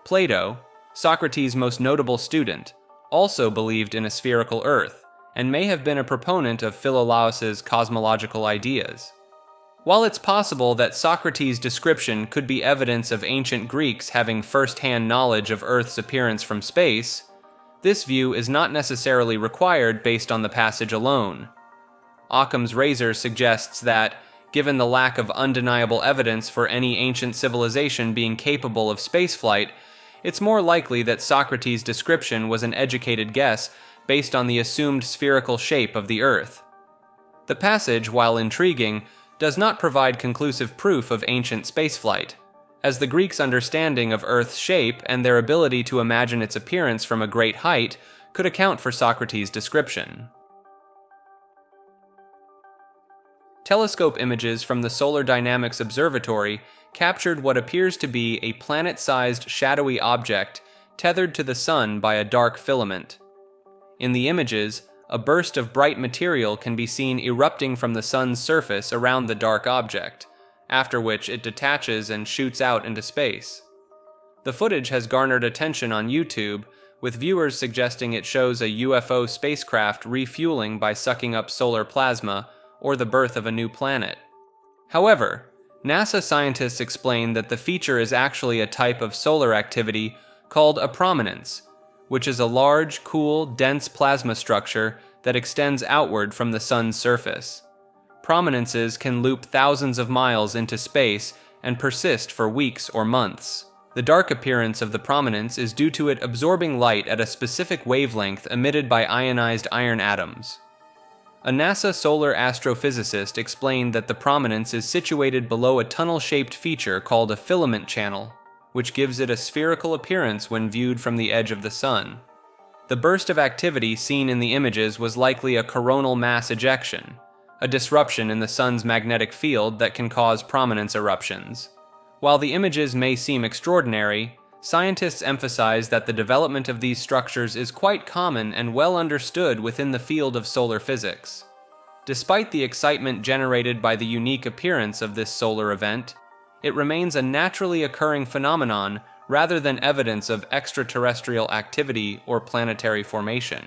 [SPEAKER 1] Plato, Socrates' most notable student, also believed in a spherical Earth, and may have been a proponent of Philolaus's cosmological ideas. While it's possible that Socrates' description could be evidence of ancient Greeks having first-hand knowledge of Earth's appearance from space, this view is not necessarily required based on the passage alone. Occam's razor suggests that, given the lack of undeniable evidence for any ancient civilization being capable of spaceflight, it's more likely that Socrates' description was an educated guess based on the assumed spherical shape of the Earth. The passage, while intriguing, does not provide conclusive proof of ancient spaceflight, as the Greeks' understanding of Earth's shape and their ability to imagine its appearance from a great height could account for Socrates' description. Telescope images from the Solar Dynamics Observatory captured what appears to be a planet-sized shadowy object tethered to the sun by a dark filament. In the images, a burst of bright material can be seen erupting from the sun's surface around the dark object, after which it detaches and shoots out into space. The footage has garnered attention on YouTube, with viewers suggesting it shows a UFO spacecraft refueling by sucking up solar plasma, or the birth of a new planet. However, NASA scientists explain that the feature is actually a type of solar activity called a prominence, which is a large, cool, dense plasma structure that extends outward from the sun's surface. Prominences can loop thousands of miles into space and persist for weeks or months. The dark appearance of the prominence is due to it absorbing light at a specific wavelength emitted by ionized iron atoms. A NASA solar astrophysicist explained that the prominence is situated below a tunnel-shaped feature called a filament channel, which gives it a spherical appearance when viewed from the edge of the sun. The burst of activity seen in the images was likely a coronal mass ejection, a disruption in the sun's magnetic field that can cause prominence eruptions. While the images may seem extraordinary, scientists emphasize that the development of these structures is quite common and well understood within the field of solar physics. Despite the excitement generated by the unique appearance of this solar event, it remains a naturally occurring phenomenon rather than evidence of extraterrestrial activity or planetary formation.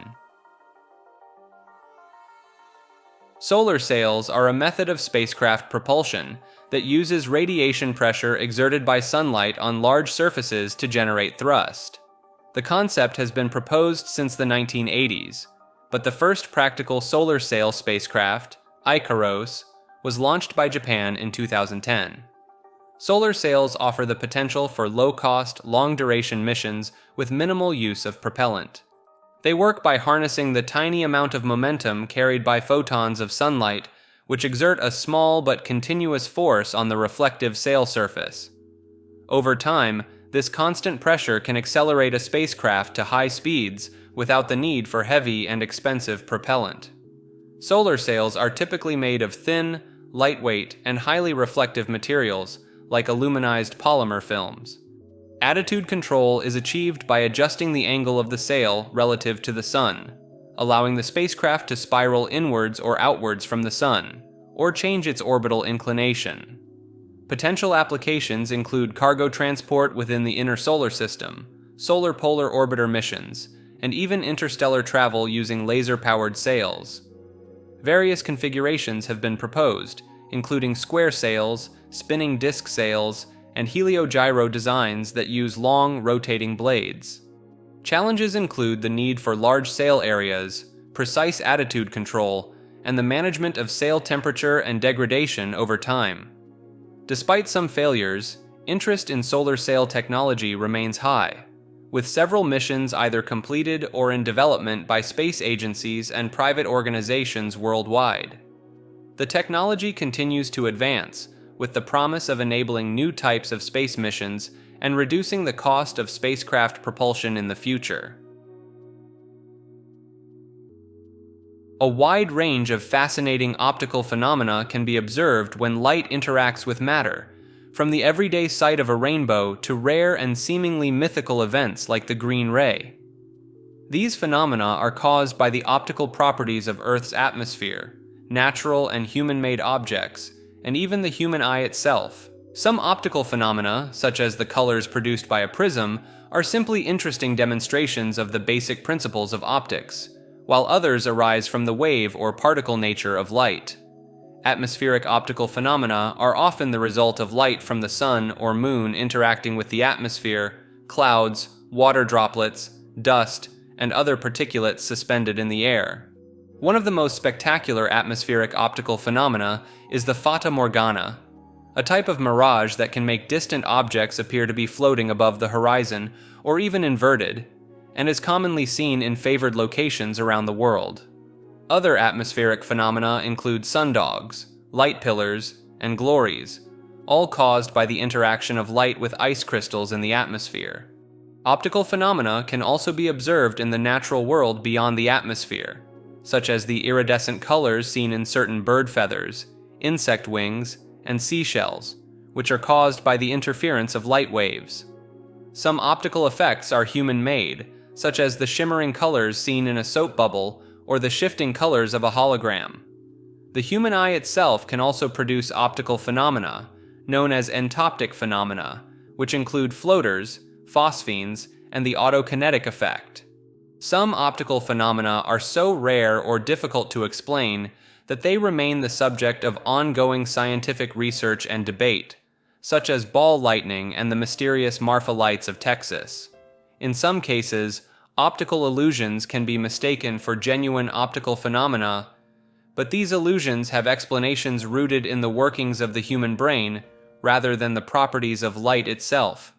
[SPEAKER 1] Solar sails are a method of spacecraft propulsion that uses radiation pressure exerted by sunlight on large surfaces to generate thrust. The concept has been proposed since the 1980s, but the first practical solar sail spacecraft, Icaros, was launched by Japan in 2010. Solar sails offer the potential for low-cost, long-duration missions with minimal use of propellant. They work by harnessing the tiny amount of momentum carried by photons of sunlight, which exert a small but continuous force on the reflective sail surface. Over time, this constant pressure can accelerate a spacecraft to high speeds without the need for heavy and expensive propellant. Solar sails are typically made of thin, lightweight, and highly reflective materials, like aluminized polymer films. Attitude control is achieved by adjusting the angle of the sail relative to the sun, allowing the spacecraft to spiral inwards or outwards from the sun, or change its orbital inclination. Potential applications include cargo transport within the inner solar system, solar polar orbiter missions, and even interstellar travel using laser-powered sails. Various configurations have been proposed, including square sails, spinning disc sails, and heliogyro designs that use long, rotating blades. Challenges include the need for large sail areas, precise attitude control, and the management of sail temperature and degradation over time. Despite some failures, interest in solar sail technology remains high, with several missions either completed or in development by space agencies and private organizations worldwide. The technology continues to advance, with the promise of enabling new types of space missions and reducing the cost of spacecraft propulsion in the future. A wide range of fascinating optical phenomena can be observed when light interacts with matter, from the everyday sight of a rainbow to rare and seemingly mythical events like the green ray. These phenomena are caused by the optical properties of Earth's atmosphere, natural and human-made objects, and even the human eye itself. Some optical phenomena, such as the colors produced by a prism, are simply interesting demonstrations of the basic principles of optics, while others arise from the wave or particle nature of light. Atmospheric optical phenomena are often the result of light from the sun or moon interacting with the atmosphere, clouds, water droplets, dust, and other particulates suspended in the air. One of the most spectacular atmospheric optical phenomena is the fata morgana, a type of mirage that can make distant objects appear to be floating above the horizon or even inverted, and is commonly seen in favored locations around the world. Other atmospheric phenomena include sundogs, light pillars, and glories, all caused by the interaction of light with ice crystals in the atmosphere. Optical phenomena can also be observed in the natural world beyond the atmosphere, such as the iridescent colors seen in certain bird feathers, insect wings, and seashells, which are caused by the interference of light waves. Some optical effects are human-made, such as the shimmering colors seen in a soap bubble or the shifting colors of a hologram. The human eye itself can also produce optical phenomena, known as entoptic phenomena, which include floaters, phosphenes, and the autokinetic effect. Some optical phenomena are so rare or difficult to explain that they remain the subject of ongoing scientific research and debate, such as ball lightning and the mysterious Marfa lights of Texas. In some cases, optical illusions can be mistaken for genuine optical phenomena, but these illusions have explanations rooted in the workings of the human brain rather than the properties of light itself.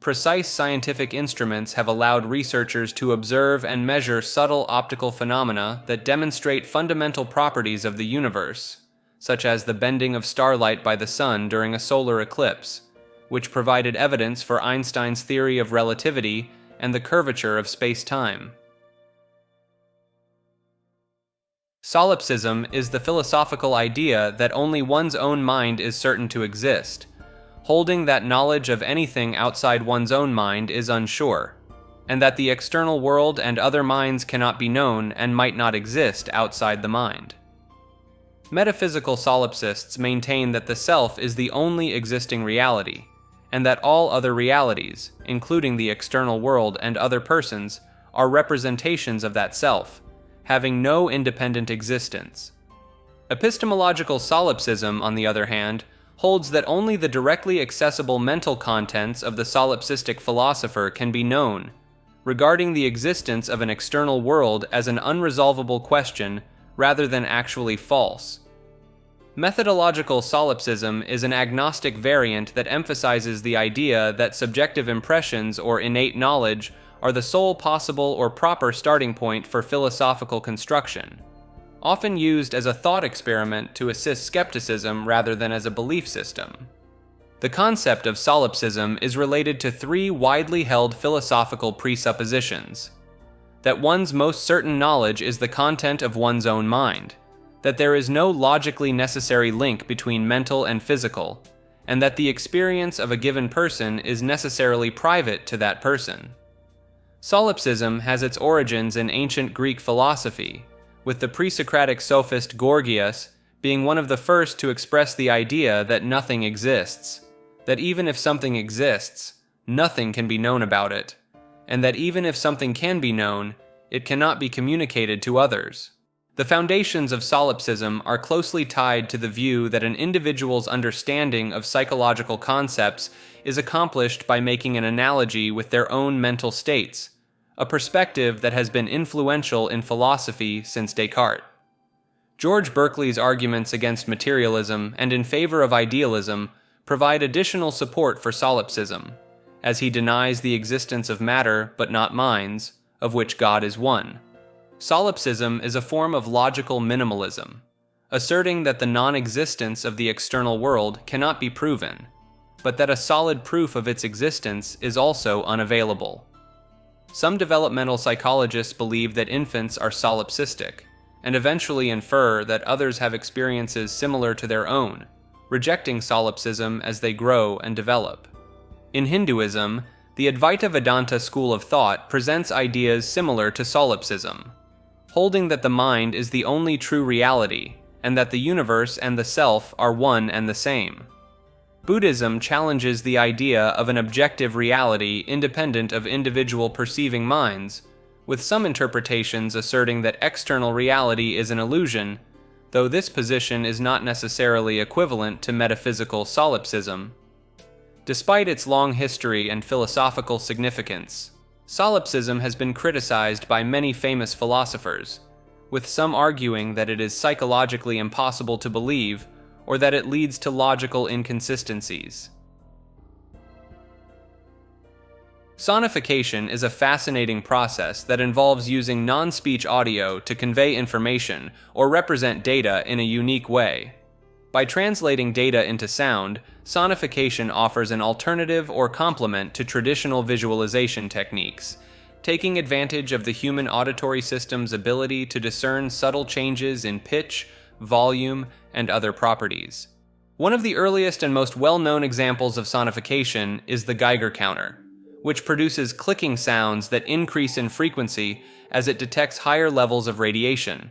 [SPEAKER 1] precise scientific instruments have allowed researchers to observe and measure subtle optical phenomena that demonstrate fundamental properties of the universe, such as the bending of starlight by the sun during a solar eclipse, which provided evidence for Einstein's theory of relativity and the curvature of space-time. Solipsism is the philosophical idea that only one's own mind is certain to exist, holding that knowledge of anything outside one's own mind is unsure, and that the external world and other minds cannot be known and might not exist outside the mind. Metaphysical solipsists maintain that the self is the only existing reality, and that all other realities, including the external world and other persons, are representations of that self, having no independent existence. Epistemological solipsism, on the other hand, holds that only the directly accessible mental contents of the solipsistic philosopher can be known, regarding the existence of an external world as an unresolvable question rather than actually false. Methodological solipsism is an agnostic variant that emphasizes the idea that subjective impressions or innate knowledge are the sole possible or proper starting point for philosophical construction, often used as a thought experiment to assist skepticism rather than as a belief system. The concept of solipsism is related to three widely held philosophical presuppositions: that one's most certain knowledge is the content of one's own mind, that there is no logically necessary link between mental and physical, and that the experience of a given person is necessarily private to that person. Solipsism has its origins in ancient Greek philosophy, with the pre-Socratic sophist Gorgias being one of the first to express the idea that nothing exists, that even if something exists, nothing can be known about it, and that even if something can be known, it cannot be communicated to others. The foundations of solipsism are closely tied to the view that an individual's understanding of psychological concepts is accomplished by making an analogy with their own mental states, a perspective that has been influential in philosophy since Descartes. George Berkeley's arguments against materialism and in favor of idealism provide additional support for solipsism, as he denies the existence of matter but not minds, of which God is one. Solipsism is a form of logical minimalism, asserting that the non-existence of the external world cannot be proven, but that a solid proof of its existence is also unavailable. Some developmental psychologists believe that infants are solipsistic, and eventually infer that others have experiences similar to their own, rejecting solipsism as they grow and develop. In Hinduism, the Advaita Vedanta school of thought presents ideas similar to solipsism, holding that the mind is the only true reality, and that the universe and the self are one and the same. Buddhism challenges the idea of an objective reality independent of individual perceiving minds, with some interpretations asserting that external reality is an illusion, though this position is not necessarily equivalent to metaphysical solipsism. Despite its long history and philosophical significance, solipsism has been criticized by many famous philosophers, with some arguing that it is psychologically impossible to believe or that it leads to logical inconsistencies. Sonification is a fascinating process that involves using non-speech audio to convey information or represent data in a unique way. By translating data into sound, sonification offers an alternative or complement to traditional visualization techniques, taking advantage of the human auditory system's ability to discern subtle changes in pitch, volume, and other properties. One of the earliest and most well-known examples of sonification is the Geiger counter, which produces clicking sounds that increase in frequency as it detects higher levels of radiation.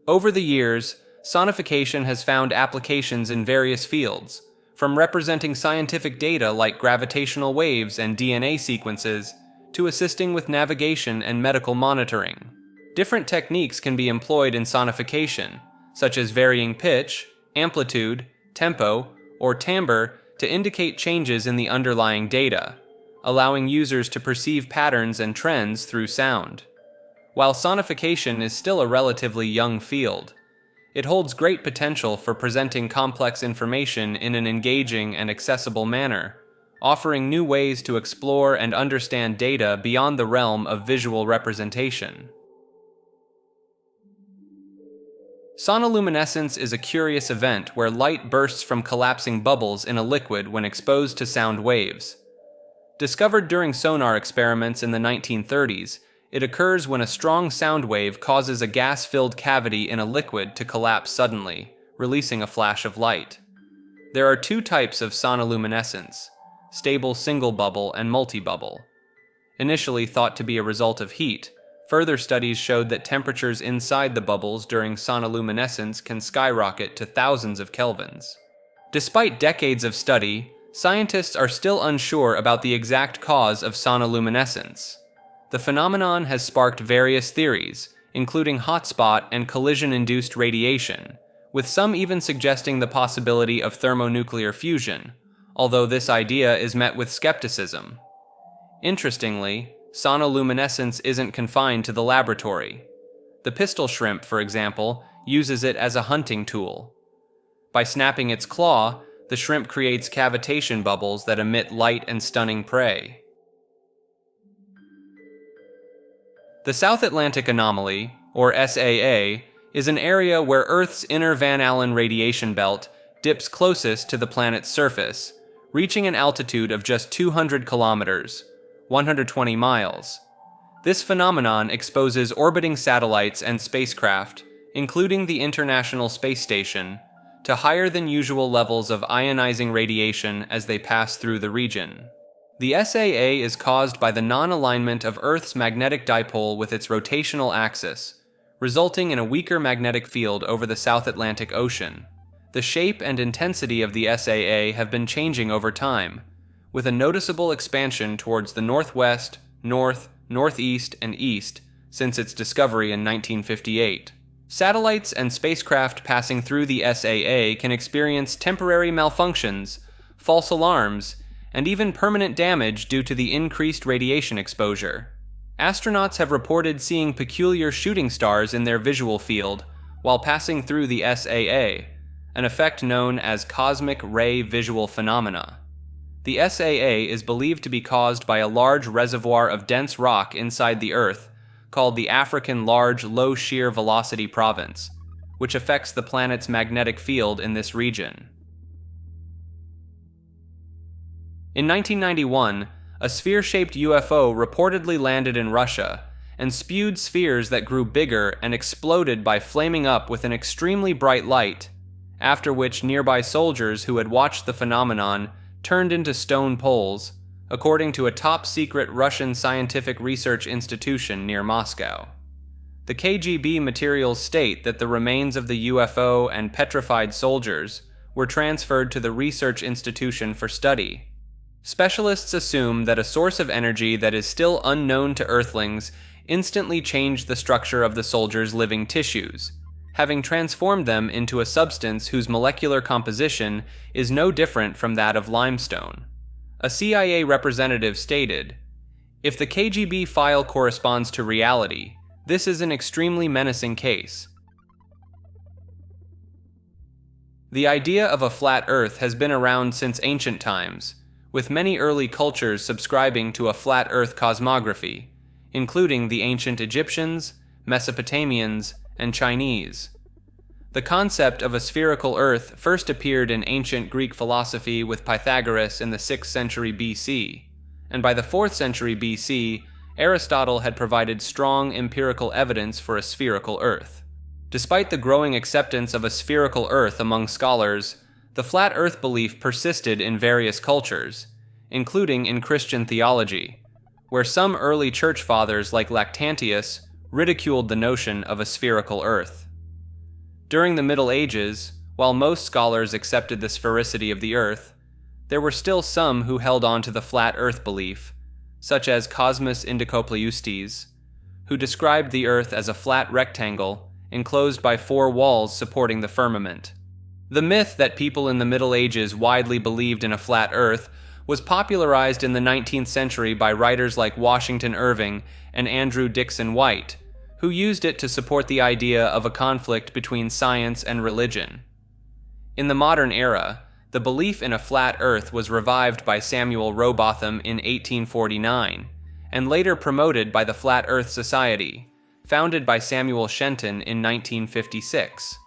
[SPEAKER 1] Over the years, sonification has found applications in various fields, from representing scientific data like gravitational waves and DNA sequences, to assisting with navigation and medical monitoring. Different techniques can be employed in sonification, such as varying pitch, amplitude, tempo, or timbre to indicate changes in the underlying data, allowing users to perceive patterns and trends through sound. While sonification is still a relatively young field, It holds great potential for presenting complex information in an engaging and accessible manner, offering new ways to explore and understand data beyond the realm of visual representation. Sonoluminescence is a curious event where light bursts from collapsing bubbles in a liquid when exposed to sound waves. Discovered during sonar experiments in the 1930s, it occurs when a strong sound wave causes a gas-filled cavity in a liquid to collapse suddenly, releasing a flash of light. There are two types of sonoluminescence: stable single bubble and multi-bubble. Initially thought to be a result of heat, further studies showed that temperatures inside the bubbles during sonoluminescence can skyrocket to thousands of kelvins. Despite decades of study, scientists are still unsure about the exact cause of sonoluminescence. The phenomenon has sparked various theories, including hotspot and collision-induced radiation, with some even suggesting the possibility of thermonuclear fusion, although this idea is met with skepticism. Interestingly, sonoluminescence isn't confined to the laboratory. The pistol shrimp, for example, uses it as a hunting tool. By snapping its claw, the shrimp creates cavitation bubbles that emit light and stunning prey. The South Atlantic Anomaly, or SAA, is an area where Earth's inner Van Allen radiation belt dips closest to the planet's surface, reaching an altitude of just 200 kilometers, 120 miles. This phenomenon exposes orbiting satellites and spacecraft, including the International Space Station, to higher than usual levels of ionizing radiation as they pass through the region. The SAA is caused by the non-alignment of Earth's magnetic dipole with its rotational axis, resulting in a weaker magnetic field over the South Atlantic Ocean. The shape and intensity of the SAA have been changing over time, with a noticeable expansion towards the northwest, north, northeast, and east since its discovery in 1958. Satellites and spacecraft passing through the SAA can experience temporary malfunctions, false alarms, and even permanent damage due to the increased radiation exposure. Astronauts have reported seeing peculiar shooting stars in their visual field while passing through the SAA, an effect known as cosmic ray visual phenomena. The SAA is believed to be caused by a large reservoir of dense rock inside the Earth called the African Large Low Shear Velocity Province, which affects the planet's magnetic field in this region. In 1991, a sphere-shaped UFO reportedly landed in Russia and spewed spheres that grew bigger and exploded by flaming up with an extremely bright light, after which nearby soldiers who had watched the phenomenon turned into stone poles, according to a top-secret Russian scientific research institution near Moscow. The KGB materials state that the remains of the UFO and petrified soldiers were transferred to the research institution for study. Specialists assume that a source of energy that is still unknown to Earthlings instantly changed the structure of the soldiers' living tissues, having transformed them into a substance whose molecular composition is no different from that of limestone. A CIA representative stated, "If the KGB file corresponds to reality, this is an extremely menacing case." The idea of a flat Earth has been around since ancient times, with many early cultures subscribing to a flat Earth cosmography, including the ancient Egyptians, Mesopotamians, and Chinese. The concept of a spherical Earth first appeared in ancient Greek philosophy with Pythagoras in the 6th century BC, and by the 4th century BC, Aristotle had provided strong empirical evidence for a spherical Earth. Despite the growing acceptance of a spherical Earth among scholars, the flat Earth belief persisted in various cultures, including in Christian theology, where some early church fathers like Lactantius ridiculed the notion of a spherical Earth. During the Middle Ages, while most scholars accepted the sphericity of the Earth, there were still some who held on to the flat Earth belief, such as Cosmas Indicopleustes, who described the Earth as a flat rectangle enclosed by 4 walls supporting the firmament. The myth that people in the Middle Ages widely believed in a flat Earth was popularized in the 19th century by writers like Washington Irving and Andrew Dixon White, who used it to support the idea of a conflict between science and religion. In the modern era, the belief in a flat Earth was revived by Samuel Rowbotham in 1849, and later promoted by the Flat Earth Society, founded by Samuel Shenton in 1956.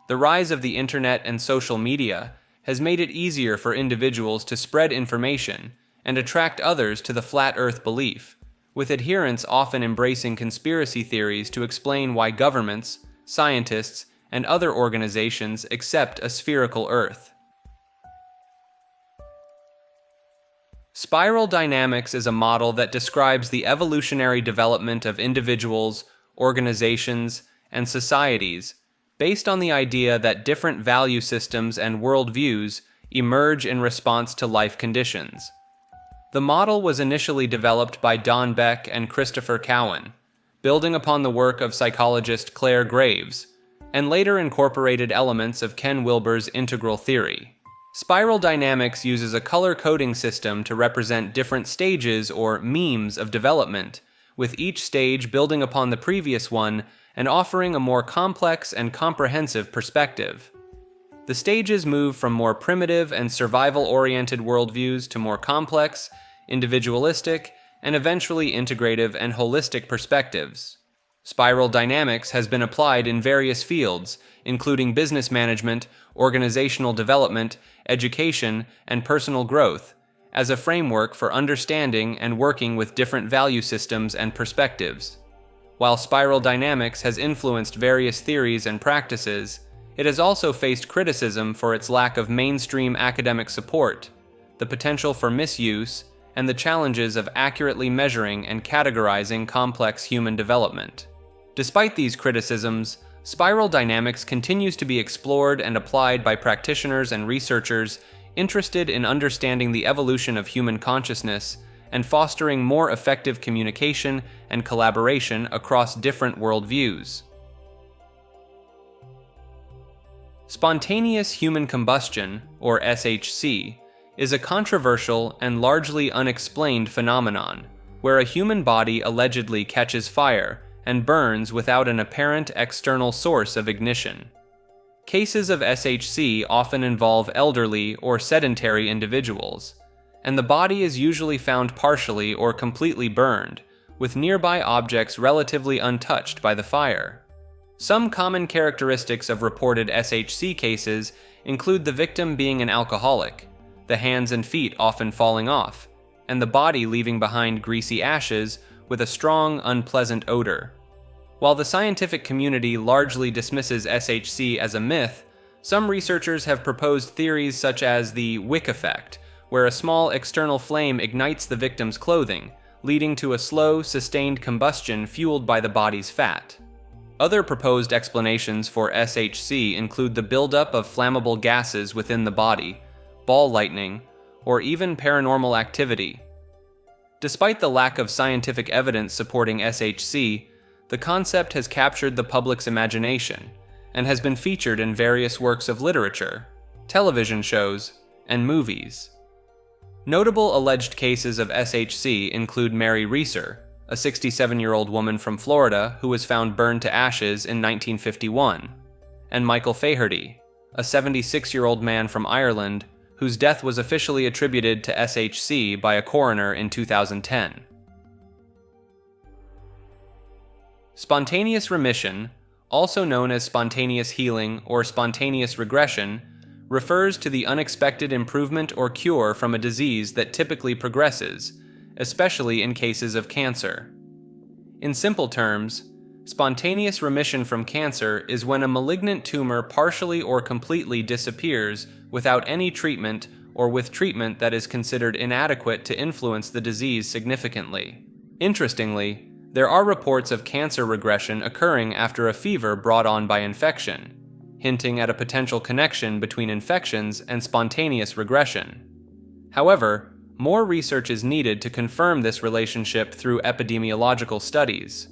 [SPEAKER 1] The rise of the internet and social media has made it easier for individuals to spread information and attract others to the flat Earth belief, with adherents often embracing conspiracy theories to explain why governments, scientists, and other organizations accept a spherical Earth. Spiral dynamics is a model that describes the evolutionary development of individuals, organizations, and societies based on the idea that different value systems and worldviews emerge in response to life conditions. The model was initially developed by Don Beck and Christopher Cowan, building upon the work of psychologist Claire Graves, and later incorporated elements of Ken Wilber's integral theory. Spiral dynamics uses a color coding system to represent different stages or memes of development, with each stage building upon the previous one and offering a more complex and comprehensive perspective. The stages move from more primitive and survival-oriented worldviews to more complex, individualistic, and eventually integrative and holistic perspectives. Spiral dynamics has been applied in various fields, including business management, organizational development, education, and personal growth, as a framework for understanding and working with different value systems and perspectives. While spiral dynamics has influenced various theories and practices, it has also faced criticism for its lack of mainstream academic support, the potential for misuse, and the challenges of accurately measuring and categorizing complex human development. Despite these criticisms, spiral dynamics continues to be explored and applied by practitioners and researchers interested in understanding the evolution of human consciousness and fostering more effective communication and collaboration across different worldviews. Spontaneous human combustion, or SHC, is a controversial and largely unexplained phenomenon, where a human body allegedly catches fire and burns without an apparent external source of ignition. Cases of SHC often involve elderly or sedentary individuals, and the body is usually found partially or completely burned, with nearby objects relatively untouched by the fire. Some common characteristics of reported SHC cases include the victim being an alcoholic, the hands and feet often falling off, and the body leaving behind greasy ashes with a strong, unpleasant odor. While the scientific community largely dismisses SHC as a myth, some researchers have proposed theories such as the wick effect, where a small external flame ignites the victim's clothing, leading to a slow, sustained combustion fueled by the body's fat. Other proposed explanations for SHC include the buildup of flammable gases within the body, ball lightning, or even paranormal activity. Despite the lack of scientific evidence supporting SHC, the concept has captured the public's imagination and has been featured in various works of literature, television shows, and movies. Notable alleged cases of SHC include Mary Reeser, a 67-year-old woman from Florida who was found burned to ashes in 1951, and Michael Faherty, a 76-year-old man from Ireland whose death was officially attributed to SHC by a coroner in 2010. Spontaneous remission, also known as spontaneous healing or spontaneous regression, refers to the unexpected improvement or cure from a disease that typically progresses, especially in cases of cancer. In simple terms, spontaneous remission from cancer is when a malignant tumor partially or completely disappears without any treatment or with treatment that is considered inadequate to influence the disease significantly. Interestingly, there are reports of cancer regression occurring after a fever brought on by infection, hinting at a potential connection between infections and spontaneous regression. However, more research is needed to confirm this relationship through epidemiological studies.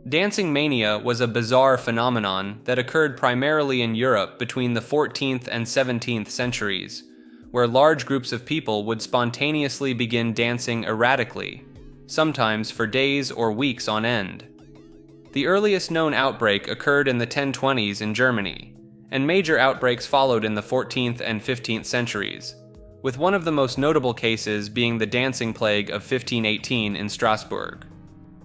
[SPEAKER 1] Dancing mania was a bizarre phenomenon that occurred primarily in Europe between the 14th and 17th centuries, where large groups of people would spontaneously begin dancing erratically, sometimes for days or weeks on end. The earliest known outbreak occurred in the 1020s in Germany, and major outbreaks followed in the 14th and 15th centuries, with one of the most notable cases being the dancing plague of 1518 in Strasbourg.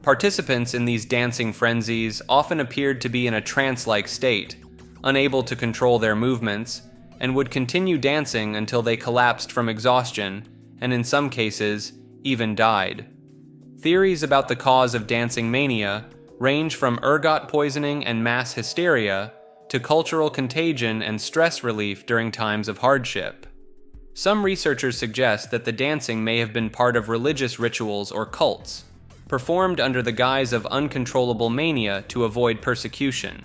[SPEAKER 1] Participants in these dancing frenzies often appeared to be in a trance-like state, unable to control their movements, and would continue dancing until they collapsed from exhaustion, and in some cases, even died. Theories about the cause of dancing mania range from ergot poisoning and mass hysteria to cultural contagion and stress relief during times of hardship. Some researchers suggest that the dancing may have been part of religious rituals or cults, performed under the guise of uncontrollable mania to avoid persecution.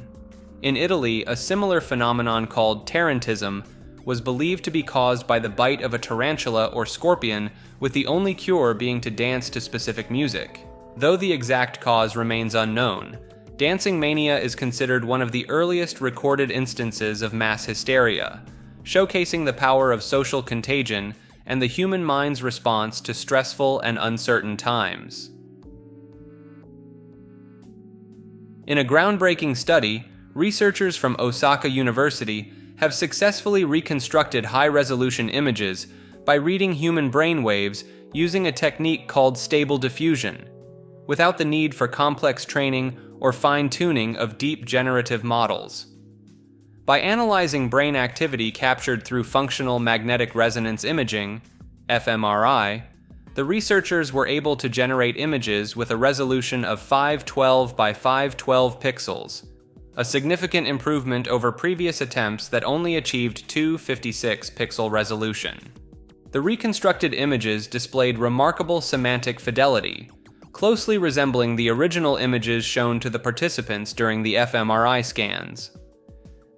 [SPEAKER 1] In Italy, a similar phenomenon called tarantism was believed to be caused by the bite of a tarantula or scorpion, with the only cure being to dance to specific music. Though the exact cause remains unknown, dancing mania is considered one of the earliest recorded instances of mass hysteria, showcasing the power of social contagion and the human mind's response to stressful and uncertain times. In a groundbreaking study, researchers from Osaka University have successfully reconstructed high-resolution images by reading human brain waves using a technique called stable diffusion, without the need for complex training or fine-tuning of deep generative models. By analyzing brain activity captured through functional magnetic resonance imaging, fMRI, the researchers were able to generate images with a resolution of 512 by 512 pixels, a significant improvement over previous attempts that only achieved 256 pixel resolution. The reconstructed images displayed remarkable semantic fidelity, closely resembling the original images shown to the participants during the fMRI scans.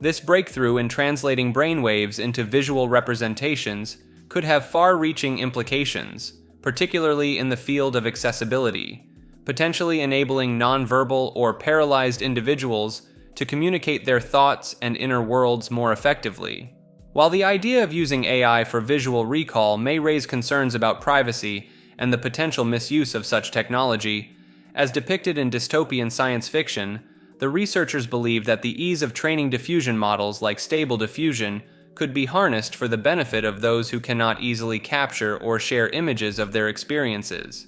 [SPEAKER 1] This breakthrough in translating brainwaves into visual representations could have far-reaching implications, particularly in the field of accessibility, potentially enabling nonverbal or paralyzed individuals to communicate their thoughts and inner worlds more effectively. While the idea of using AI for visual recall may raise concerns about privacy and the potential misuse of such technology, as depicted in dystopian science fiction, the researchers believe that the ease of training diffusion models like stable diffusion could be harnessed for the benefit of those who cannot easily capture or share images of their experiences.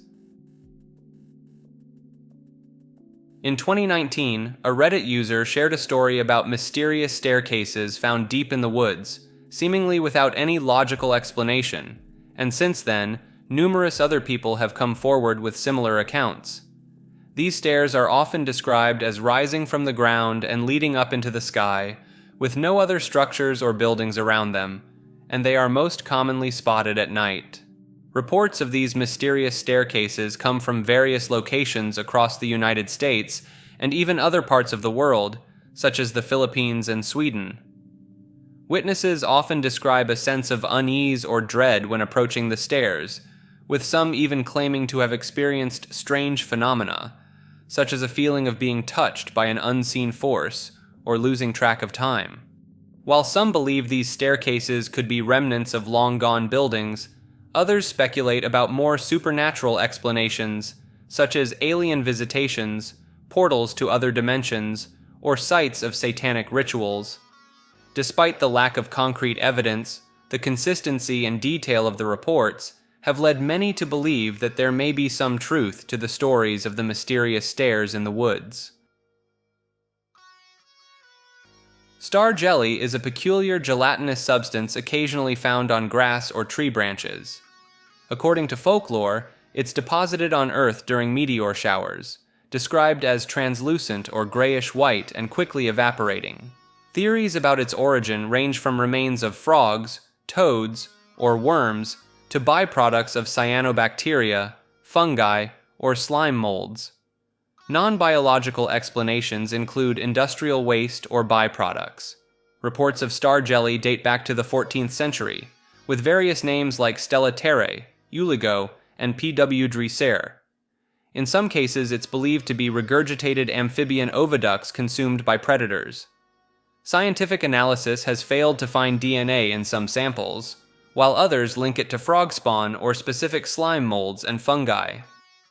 [SPEAKER 1] In 2019, a Reddit user shared a story about mysterious staircases found deep in the woods, seemingly without any logical explanation, and since then, numerous other people have come forward with similar accounts. These stairs are often described as rising from the ground and leading up into the sky, with no other structures or buildings around them, and they are most commonly spotted at night. Reports of these mysterious staircases come from various locations across the United States and even other parts of the world, such as the Philippines and Sweden. Witnesses often describe a sense of unease or dread when approaching the stairs, with some even claiming to have experienced strange phenomena, such as a feeling of being touched by an unseen force or losing track of time. While some believe these staircases could be remnants of long-gone buildings, others speculate about more supernatural explanations, such as alien visitations, portals to other dimensions, or sites of satanic rituals. Despite the lack of concrete evidence, the consistency and detail of the reports have led many to believe that there may be some truth to the stories of the mysterious stairs in the woods. Star jelly is a peculiar gelatinous substance occasionally found on grass or tree branches. According to folklore, it's deposited on Earth during meteor showers, described as translucent or grayish-white and quickly evaporating. Theories about its origin range from remains of frogs, toads, or worms to byproducts of cyanobacteria, fungi, or slime molds. Non-biological explanations include industrial waste or byproducts. Reports of star jelly date back to the 14th century, with various names like Stella terrae, Uligo, and P.W. Dreiser. In some cases, it's believed to be regurgitated amphibian oviducts consumed by predators. Scientific analysis has failed to find DNA in some samples, while others link it to frog spawn or specific slime molds and fungi.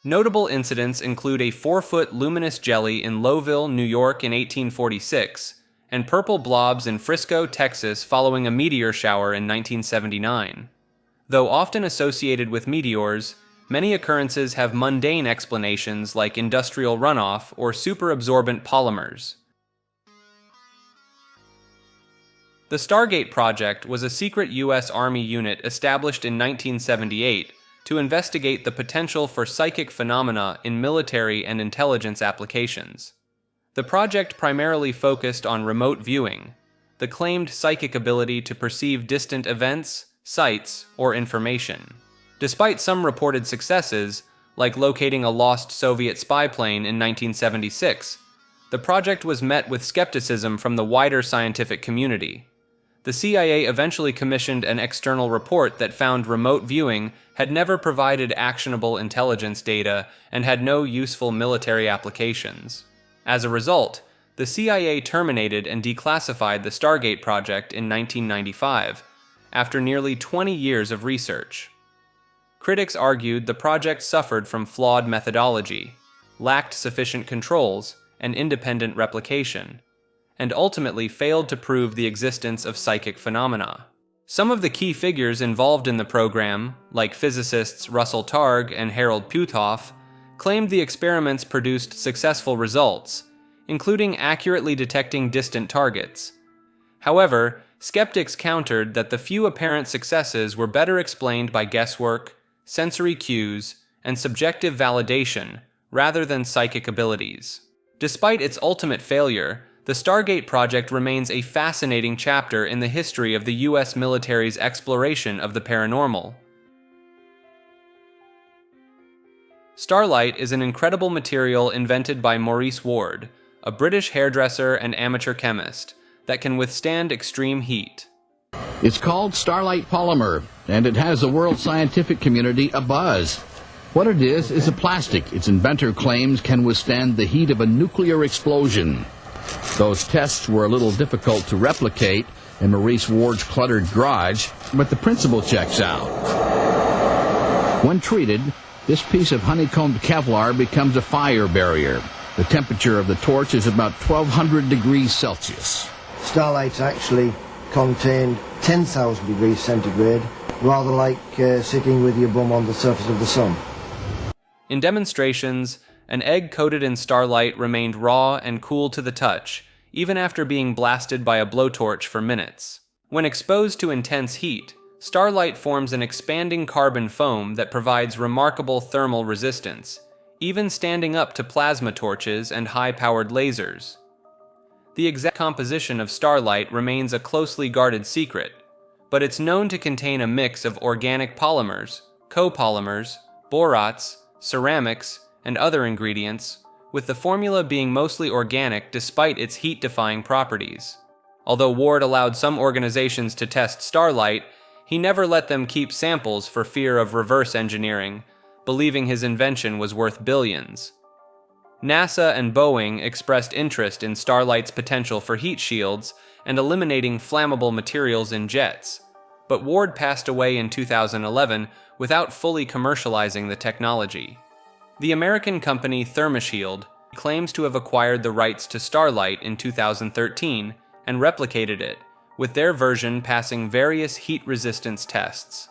[SPEAKER 1] Notable incidents include a 4-foot luminous jelly in Lowville, New York in 1846, and purple blobs in Frisco, Texas following a meteor shower in 1979. Though often associated with meteors, many occurrences have mundane explanations like industrial runoff or superabsorbent polymers. The Stargate Project was a secret U.S. Army unit established in 1978 to investigate the potential for psychic phenomena in military and intelligence applications. The project primarily focused on remote viewing, the claimed psychic ability to perceive distant events, sights, or information. Despite some reported successes, like locating a lost Soviet spy plane in 1976, the project was met with skepticism from the wider scientific community. The CIA eventually commissioned an external report that found remote viewing had never provided actionable intelligence data and had no useful military applications. As a result, the CIA terminated and declassified the Stargate project in 1995, after nearly 20 years of research. Critics argued the project suffered from flawed methodology, lacked sufficient controls, and independent replication, and ultimately failed to prove the existence of psychic phenomena. Some of the key figures involved in the program, like physicists Russell Targ and Harold Puthoff, claimed the experiments produced successful results, including accurately detecting distant targets. However, skeptics countered that the few apparent successes were better explained by guesswork, sensory cues, and subjective validation, rather than psychic abilities. Despite its ultimate failure, the Stargate project remains a fascinating chapter in the history of the U.S. military's exploration of the paranormal. Starlight is an incredible material invented by Maurice Ward, a British hairdresser and amateur chemist, that can withstand extreme heat.
[SPEAKER 13] It's called Starlight Polymer, and it has the world scientific community abuzz. What it is a plastic its inventor claims can withstand the heat of a nuclear explosion. Those tests were a little difficult to replicate in Maurice Ward's cluttered garage, but the principle checks out. When treated, this piece of honeycombed Kevlar becomes a fire barrier. The temperature of the torch is about 1200 degrees Celsius.
[SPEAKER 14] Starlights actually contain 10,000 degrees centigrade, rather like sitting with your bum on the surface of the sun.
[SPEAKER 1] In demonstrations, an egg coated in starlight remained raw and cool to the touch, even after being blasted by a blowtorch for minutes. When exposed to intense heat, starlight forms an expanding carbon foam that provides remarkable thermal resistance, even standing up to plasma torches and high-powered lasers. The exact composition of starlight remains a closely guarded secret, but it's known to contain a mix of organic polymers, copolymers, borates, ceramics, and other ingredients, with the formula being mostly organic despite its heat-defying properties. Although Ward allowed some organizations to test starlight, he never let them keep samples for fear of reverse engineering, believing his invention was worth billions. NASA and Boeing expressed interest in starlight's potential for heat shields and eliminating flammable materials in jets, but Ward passed away in 2011 without fully commercializing the technology. The American company ThermoShield claims to have acquired the rights to Starlight in 2013 and replicated it, with their version passing various heat resistance tests.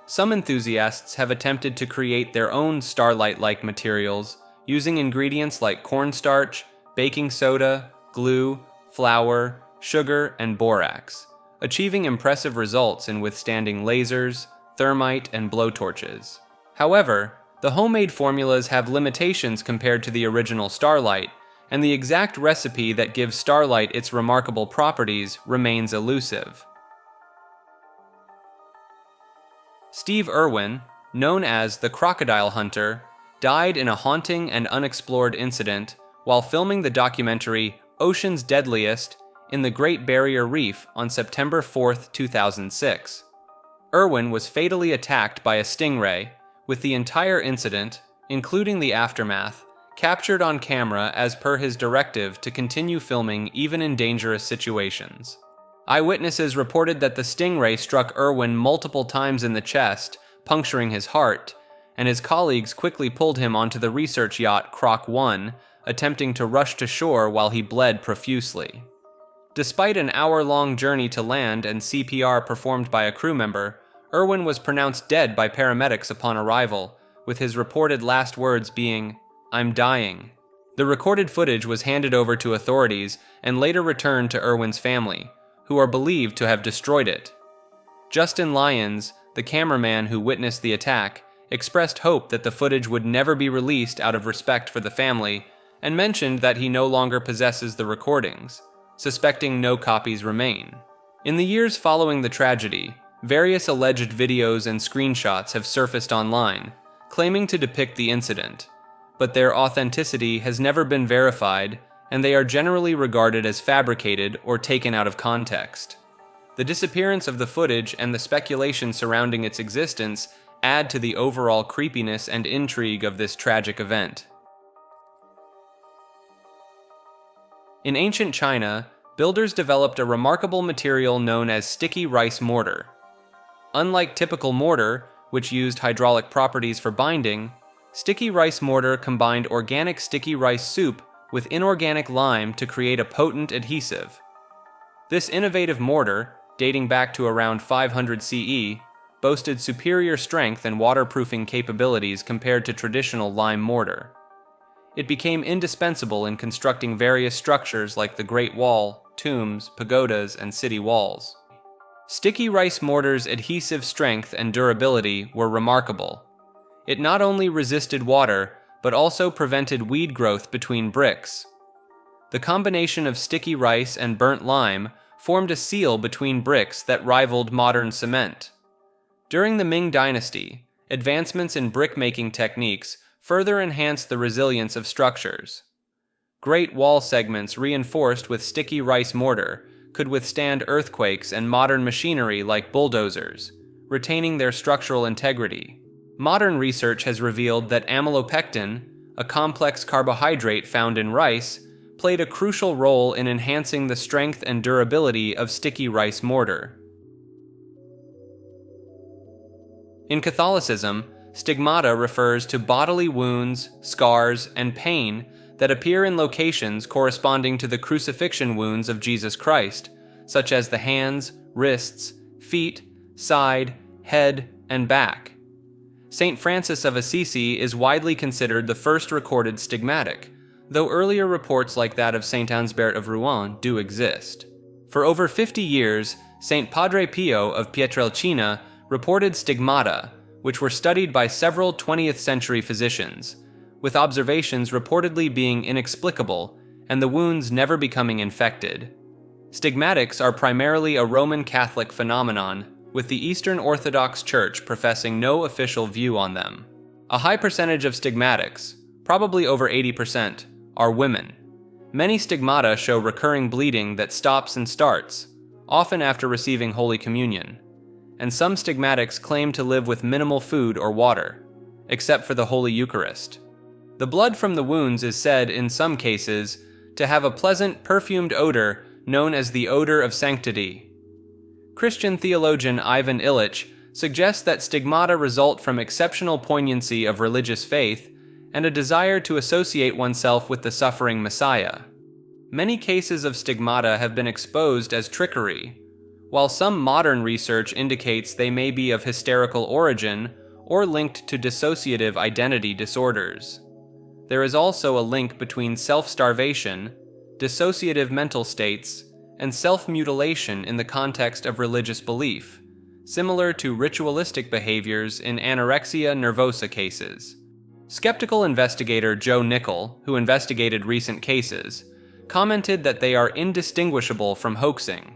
[SPEAKER 1] Some enthusiasts have attempted to create their own Starlight-like materials using ingredients like cornstarch, baking soda, glue, flour, sugar, and borax, achieving impressive results in withstanding lasers, thermite, and blowtorches. However, the homemade formulas have limitations compared to the original Starlight, and the exact recipe that gives Starlight its remarkable properties remains elusive. Steve Irwin, known as the Crocodile Hunter, died in a haunting and unexplored incident while filming the documentary Ocean's Deadliest in the Great Barrier Reef on September 4, 2006. Irwin was fatally attacked by a stingray, with the entire incident, including the aftermath, captured on camera as per his directive to continue filming even in dangerous situations. Eyewitnesses reported that the stingray struck Irwin multiple times in the chest, puncturing his heart, and his colleagues quickly pulled him onto the research yacht Croc 1, attempting to rush to shore while he bled profusely. Despite an hour-long journey to land and CPR performed by a crew member, Irwin was pronounced dead by paramedics upon arrival, with his reported last words being, "I'm dying." The recorded footage was handed over to authorities and later returned to Irwin's family, who are believed to have destroyed it. Justin Lyons, the cameraman who witnessed the attack, expressed hope that the footage would never be released out of respect for the family, and mentioned that he no longer possesses the recordings, suspecting no copies remain. In the years following the tragedy, various alleged videos and screenshots have surfaced online, claiming to depict the incident, but their authenticity has never been verified, and they are generally regarded as fabricated or taken out of context. The disappearance of the footage and the speculation surrounding its existence add to the overall creepiness and intrigue of this tragic event. In ancient China, builders developed a remarkable material known as sticky rice mortar. Unlike typical mortar, which used hydraulic properties for binding, sticky rice mortar combined organic sticky rice soup with inorganic lime to create a potent adhesive. This innovative mortar, dating back to around 500 CE, boasted superior strength and waterproofing capabilities compared to traditional lime mortar. It became indispensable in constructing various structures like the Great Wall, tombs, pagodas, and city walls. Sticky rice mortar's adhesive strength and durability were remarkable. It not only resisted water, but also prevented weed growth between bricks. The combination of sticky rice and burnt lime formed a seal between bricks that rivaled modern cement. During the Ming Dynasty, advancements in brick-making techniques further enhanced the resilience of structures. Great wall segments reinforced with sticky rice mortar could withstand earthquakes and modern machinery like bulldozers, retaining their structural integrity. Modern research has revealed that amylopectin, a complex carbohydrate found in rice, played a crucial role in enhancing the strength and durability of sticky rice mortar. In Catholicism, stigmata refers to bodily wounds, scars, and pain that appear in locations corresponding to the crucifixion wounds of Jesus Christ, such as the hands, wrists, feet, side, head, and back. Saint Francis of Assisi is widely considered the first recorded stigmatic, though earlier reports like that of Saint Ansbert of Rouen do exist. For over 50 years, Saint Padre Pio of Pietrelcina reported stigmata, which were studied by several 20th century physicians, with observations reportedly being inexplicable and the wounds never becoming infected. Stigmatics are primarily a Roman Catholic phenomenon, with the Eastern Orthodox Church professing no official view on them. A high percentage of stigmatics, probably over 80%, are women. Many stigmata show recurring bleeding that stops and starts, often after receiving Holy Communion, and some stigmatics claim to live with minimal food or water, except for the Holy Eucharist. The blood from the wounds is said, in some cases, to have a pleasant, perfumed odor known as the odor of sanctity. Christian theologian Ivan Illich suggests that stigmata result from exceptional poignancy of religious faith and a desire to associate oneself with the suffering Messiah. Many cases of stigmata have been exposed as trickery, while some modern research indicates they may be of hysterical origin or linked to dissociative identity disorders. There is also a link between self-starvation, dissociative mental states, and self-mutilation in the context of religious belief, similar to ritualistic behaviors in anorexia nervosa cases. Skeptical investigator Joe Nickel, who investigated recent cases, commented that they are indistinguishable from hoaxing.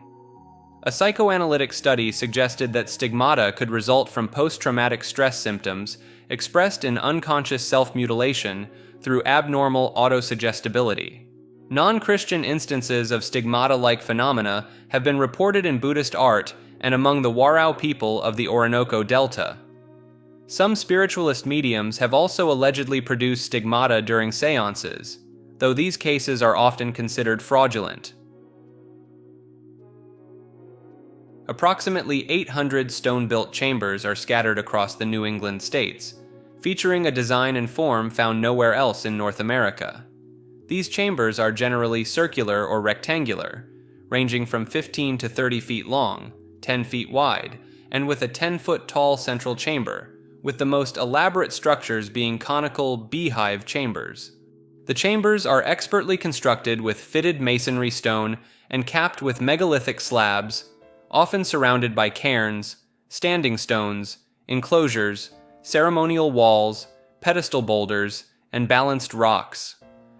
[SPEAKER 1] A psychoanalytic study suggested that stigmata could result from post-traumatic stress symptoms expressed in unconscious self-mutilation through abnormal autosuggestibility. Non-Christian instances of stigmata-like phenomena have been reported in Buddhist art and among the Warao people of the Orinoco Delta. Some spiritualist mediums have also allegedly produced stigmata during seances, though these cases are often considered fraudulent. Approximately 800 stone-built chambers are scattered across the New England states, featuring a design and form found nowhere else in North America. These chambers are generally circular or rectangular, ranging from 15 to 30 feet long, 10 feet wide, and with a 10-foot tall central chamber, with the most elaborate structures being conical beehive chambers. The chambers are expertly constructed with fitted masonry stone and capped with megalithic slabs, often surrounded by cairns, standing stones, enclosures, ceremonial walls, pedestal boulders, and balanced rocks.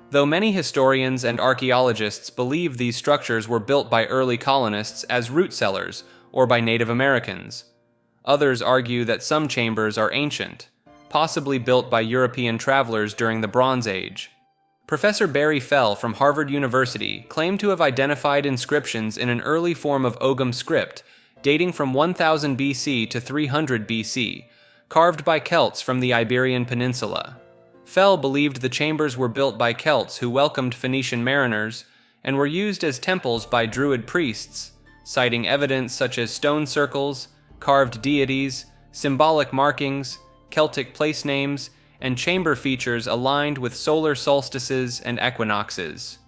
[SPEAKER 1] Though many historians and archaeologists believe these structures were built by early colonists as root cellars or by Native Americans, others argue that some chambers are ancient, possibly built by European travelers during the Bronze Age. Professor Barry Fell from Harvard University claimed to have identified inscriptions in an early form of Ogham script dating from 1000 BC to 300 BC, carved by Celts from the Iberian Peninsula. Fell believed the chambers were built by Celts who welcomed Phoenician mariners and were used as temples by Druid priests, citing evidence such as stone circles, carved deities, symbolic markings, Celtic place names, and chamber features aligned with solar solstices and equinoxes.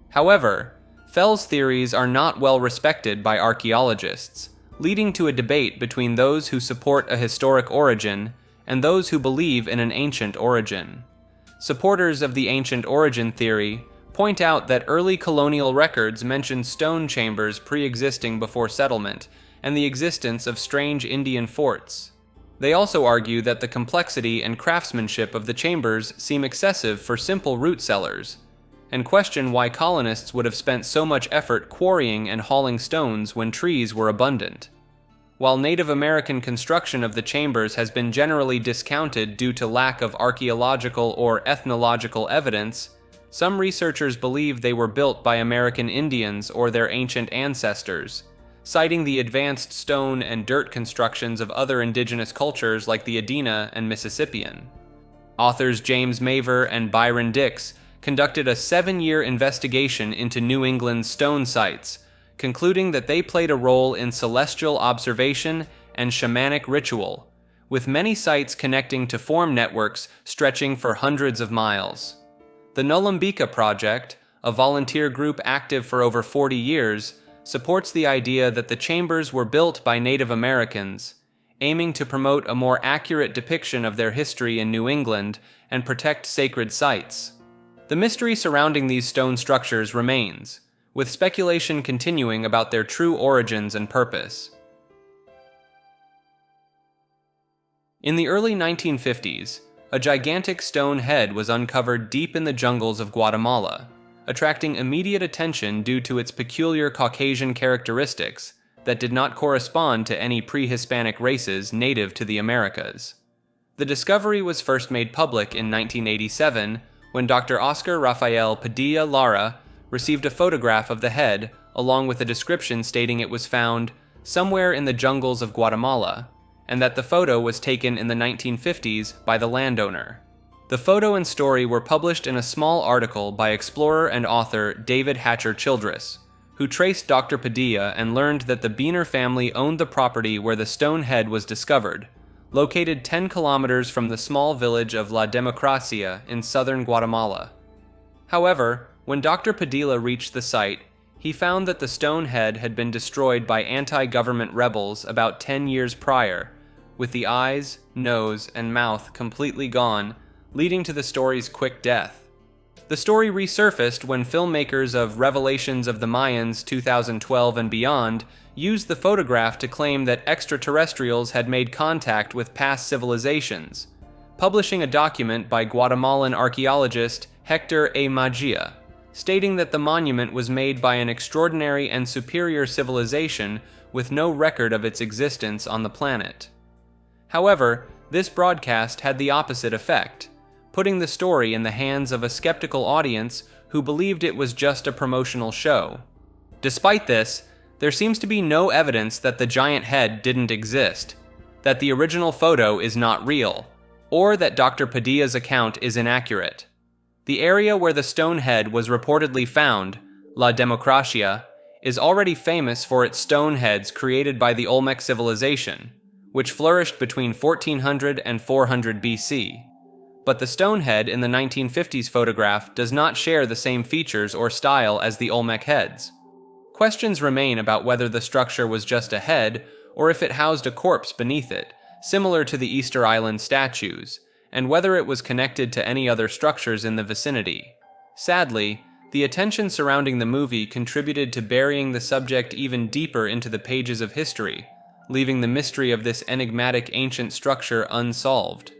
[SPEAKER 1] However, Fell's theories are not well respected by archaeologists, leading to a debate between those who support a historic origin and those who believe in an ancient origin. Supporters of the ancient origin theory point out that early colonial records mention stone chambers pre-existing before settlement and the existence of strange Indian forts. They also argue that the complexity and craftsmanship of the chambers seem excessive for simple root cellars, and question why colonists would have spent so much effort quarrying and hauling stones when trees were abundant. While Native American construction of the chambers has been generally discounted due to lack of archaeological or ethnological evidence, some researchers believe they were built by American Indians or their ancient ancestors, citing the advanced stone and dirt constructions of other indigenous cultures like the Adena and Mississippian. Authors James Maver and Byron Dix conducted a 7-year investigation into New England's stone sites, concluding that they played a role in celestial observation and shamanic ritual, with many sites connecting to form networks stretching for hundreds of miles. The Nolumbika Project, a volunteer group active for over 40 years, supports the idea that the chambers were built by Native Americans, aiming to promote a more accurate depiction of their history in New England and protect sacred sites. The mystery surrounding these stone structures remains, with speculation continuing about their true origins and purpose. In the early 1950s, a gigantic stone head was uncovered deep in the jungles of Guatemala, attracting immediate attention due to its peculiar Caucasian characteristics that did not correspond to any pre-Hispanic races native to the Americas. The discovery was first made public in 1987 when Dr. Oscar Rafael Padilla Lara received a photograph of the head along with a description stating it was found somewhere in the jungles of Guatemala, and that the photo was taken in the 1950s by the landowner. The photo and story were published in a small article by explorer and author David Hatcher Childress, who traced Dr. Padilla and learned that the Beener family owned the property where the stone head was discovered, located 10 kilometers from the small village of La Democracia in southern Guatemala. However, when Dr. Padilla reached the site, he found that the stone head had been destroyed by anti-government rebels about 10 years prior, with the eyes, nose, and mouth completely gone, leading to the story's quick death. The story resurfaced when filmmakers of Revelations of the Mayans 2012 and beyond used the photograph to claim that extraterrestrials had made contact with past civilizations, publishing a document by Guatemalan archaeologist Hector A. Magia, stating that the monument was made by an extraordinary and superior civilization with no record of its existence on the planet. However, this broadcast had the opposite effect, putting the story in the hands of a skeptical audience who believed it was just a promotional show. Despite this, there seems to be no evidence that the giant head didn't exist, that the original photo is not real, or that Dr. Padilla's account is inaccurate. The area where the stone head was reportedly found, La Democracia, is already famous for its stone heads created by the Olmec civilization, which flourished between 1400 and 400 BC. but the stone head in the 1950s photograph does not share the same features or style as the Olmec heads. Questions remain about whether the structure was just a head or if it housed a corpse beneath it, similar to the Easter Island statues, and whether it was connected to any other structures in the vicinity. Sadly, the attention surrounding the movie contributed to burying the subject even deeper into the pages of history, leaving the mystery of this enigmatic ancient structure unsolved.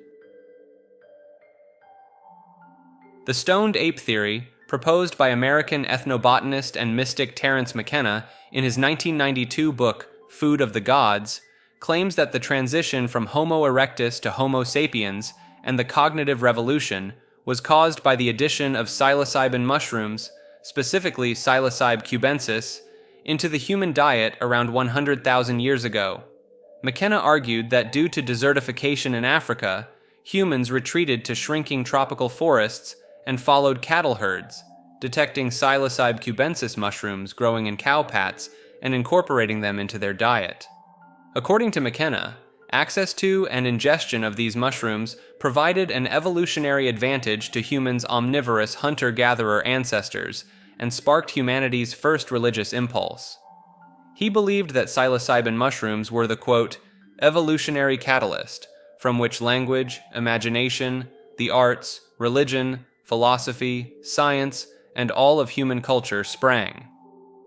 [SPEAKER 1] The stoned ape theory, proposed by American ethnobotanist and mystic Terence McKenna in his 1992 book, Food of the Gods, claims that the transition from Homo erectus to Homo sapiens and the cognitive revolution was caused by the addition of psilocybin mushrooms, specifically Psilocybe cubensis, into the human diet around 100,000 years ago. McKenna argued that due to desertification in Africa, humans retreated to shrinking tropical forests and followed cattle herds, detecting Psilocybe cubensis mushrooms growing in cow pats and incorporating them into their diet. According to McKenna, access to and ingestion of these mushrooms provided an evolutionary advantage to humans' omnivorous hunter-gatherer ancestors and sparked humanity's first religious impulse. He believed that psilocybin mushrooms were the, quote, evolutionary catalyst from which language, imagination, the arts, religion, philosophy, science, and all of human culture sprang.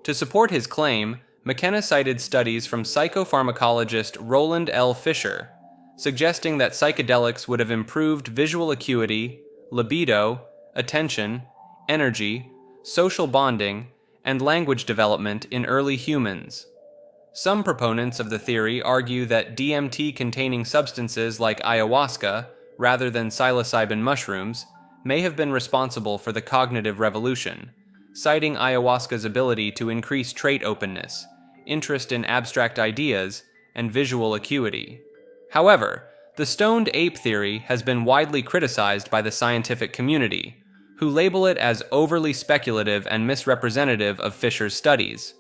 [SPEAKER 1] To support his claim, McKenna cited studies from psychopharmacologist Roland L. Fisher, suggesting that psychedelics would have improved visual acuity, libido, attention, energy, social bonding, and language development in early humans. Some proponents of the theory argue that DMT-containing substances like ayahuasca, rather than psilocybin mushrooms, may have been responsible for the cognitive revolution, citing ayahuasca's ability to increase trait openness, interest in abstract ideas, and visual acuity. However, the stoned ape theory has been widely criticized by the scientific community, who label it as overly speculative and misrepresentative of Fisher's studies.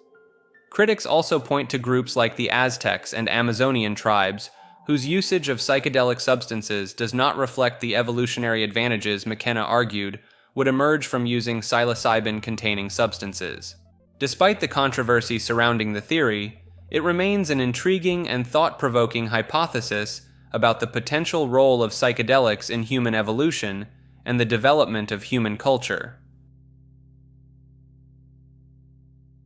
[SPEAKER 1] Critics also point to groups like the Aztecs and Amazonian tribes, whose usage of psychedelic substances does not reflect the evolutionary advantages McKenna argued would emerge from using psilocybin-containing substances. Despite the controversy surrounding the theory, it remains an intriguing and thought-provoking hypothesis about the potential role of psychedelics in human evolution and the development of human culture.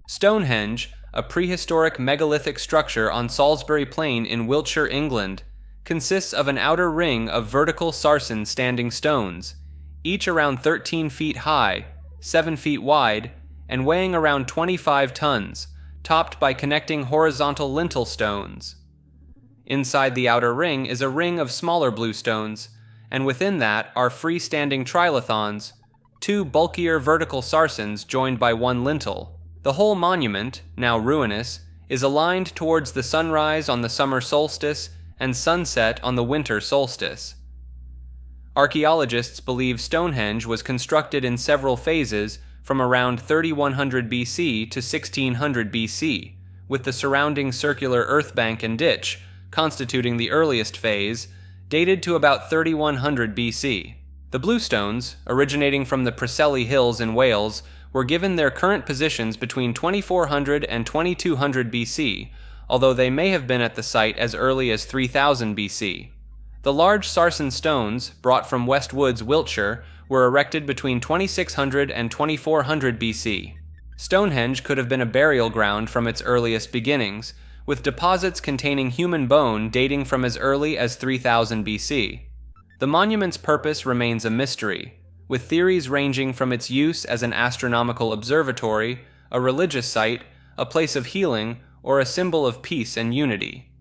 [SPEAKER 1] Stonehenge, a prehistoric megalithic structure on Salisbury Plain in Wiltshire, England, consists of an outer ring of vertical sarsen standing stones, each around 13 feet high, 7 feet wide, and weighing around 25 tons, topped by connecting horizontal lintel stones. Inside the outer ring is a ring of smaller blue stones, and within that are freestanding trilithons, 2 bulkier vertical sarsens joined by 1 lintel. The whole monument, now ruinous, is aligned towards the sunrise on the summer solstice and sunset on the winter solstice. Archaeologists believe Stonehenge was constructed in several phases from around 3100 BC to 1600 BC, with the surrounding circular earth bank and ditch, constituting the earliest phase, dated to about 3100 BC. The bluestones, originating from the Preseli Hills in Wales, were given their current positions between 2400 and 2200 BC, although they may have been at the site as early as 3000 BC. The large sarsen stones, brought from West Woods, Wiltshire, were erected between 2600 and 2400 BC. Stonehenge could have been a burial ground from its earliest beginnings, with deposits containing human bone dating from as early as 3000 BC. The monument's purpose remains a mystery, with theories ranging from its use as an astronomical observatory, a religious site, a place of healing, or a symbol of peace and unity.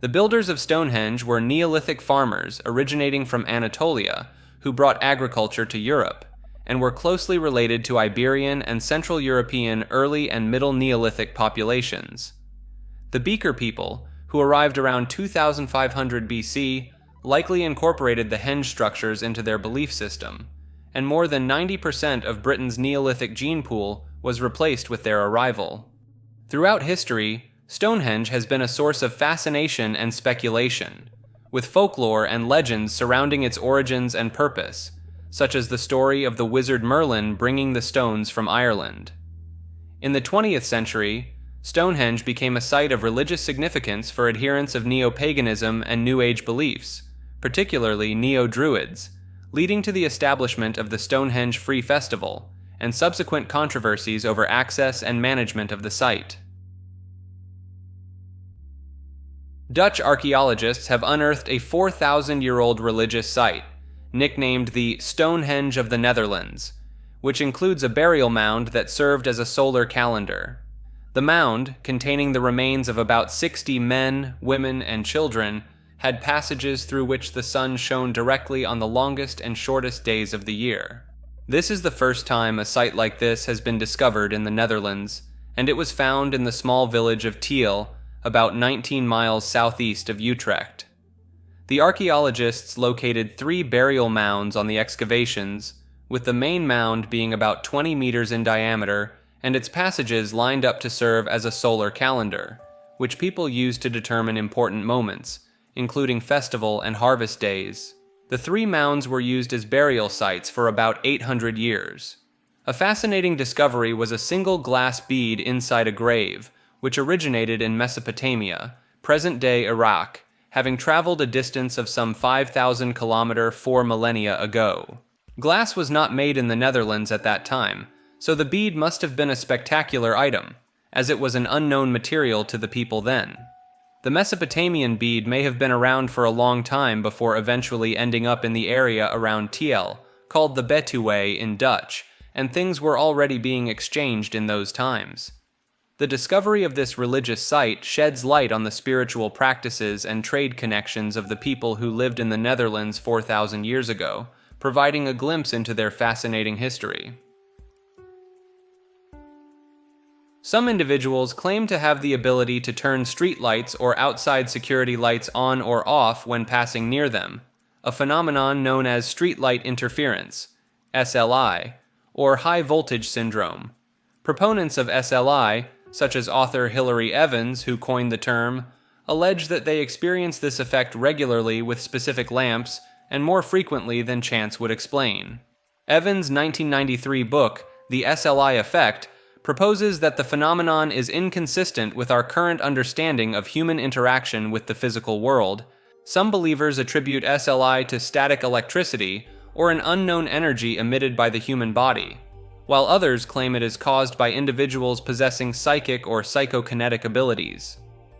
[SPEAKER 1] The builders of Stonehenge were Neolithic farmers originating from Anatolia, who brought agriculture to Europe, and were closely related to Iberian and Central European early and Middle Neolithic populations. The Beaker people, who arrived around 2500 BC, likely incorporated the henge structures into their belief system, and more than 90% of Britain's Neolithic gene pool was replaced with their arrival. Throughout history, Stonehenge has been a source of fascination and speculation, with folklore and legends surrounding its origins and purpose, such as the story of the wizard Merlin bringing the stones from Ireland. In the 20th century, Stonehenge became a site of religious significance for adherents of neo-paganism and New Age beliefs, particularly neo-Druids, leading to the establishment of the Stonehenge Free Festival and subsequent controversies over access and management of the site. Dutch archaeologists have unearthed a 4,000-year-old religious site, nicknamed the Stonehenge of the Netherlands, which includes a burial mound that served as a solar calendar. The mound, containing the remains of about 60 men, women, and children, had passages through which the sun shone directly on the longest and shortest days of the year. This is the first time a site like this has been discovered in the Netherlands, and it was found in the small village of Tiel, about 19 miles southeast of Utrecht. The archaeologists located 3 burial mounds on the excavations, with the main mound being about 20 meters in diameter and its passages lined up to serve as a solar calendar, which people use to determine important moments, including festival and harvest days. The 3 mounds were used as burial sites for about 800 years. A fascinating discovery was a single glass bead inside a grave, which originated in Mesopotamia, present-day Iraq, having traveled a distance of some 5,000 kilometers 4 millennia ago. Glass was not made in the Netherlands at that time, so the bead must have been a spectacular item, as it was an unknown material to the people then. The Mesopotamian bead may have been around for a long time before eventually ending up in the area around Tiel, called the Betuwe in Dutch, and things were already being exchanged in those times. The discovery of this religious site sheds light on the spiritual practices and trade connections of the people who lived in the Netherlands 4,000 years ago, providing a glimpse into their fascinating history. Some individuals claim to have the ability to turn streetlights or outside security lights on or off when passing near them, a phenomenon known as streetlight interference, SLI, or high voltage syndrome. Proponents of SLI, such as author Hilary Evans, who coined the term, allege that they experience this effect regularly with specific lamps and more frequently than chance would explain. Evans' 1993 book, The SLI Effect, proposes that the phenomenon is inconsistent with our current understanding of human interaction with the physical world. Some believers attribute SLI to static electricity or an unknown energy emitted by the human body, while others claim it is caused by individuals possessing psychic or psychokinetic abilities.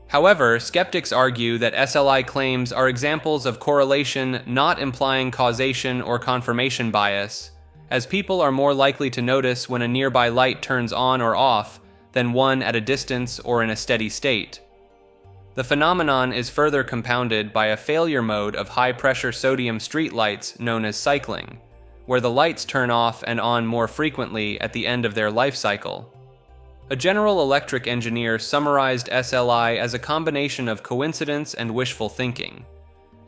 [SPEAKER 1] However, skeptics argue that SLI claims are examples of correlation not implying causation or confirmation bias, as people are more likely to notice when a nearby light turns on or off than one at a distance or in a steady state. The phenomenon is further compounded by a failure mode of high-pressure sodium streetlights known as cycling, where the lights turn off and on more frequently at the end of their life cycle. A General Electric engineer summarized SLI as a combination of coincidence and wishful thinking,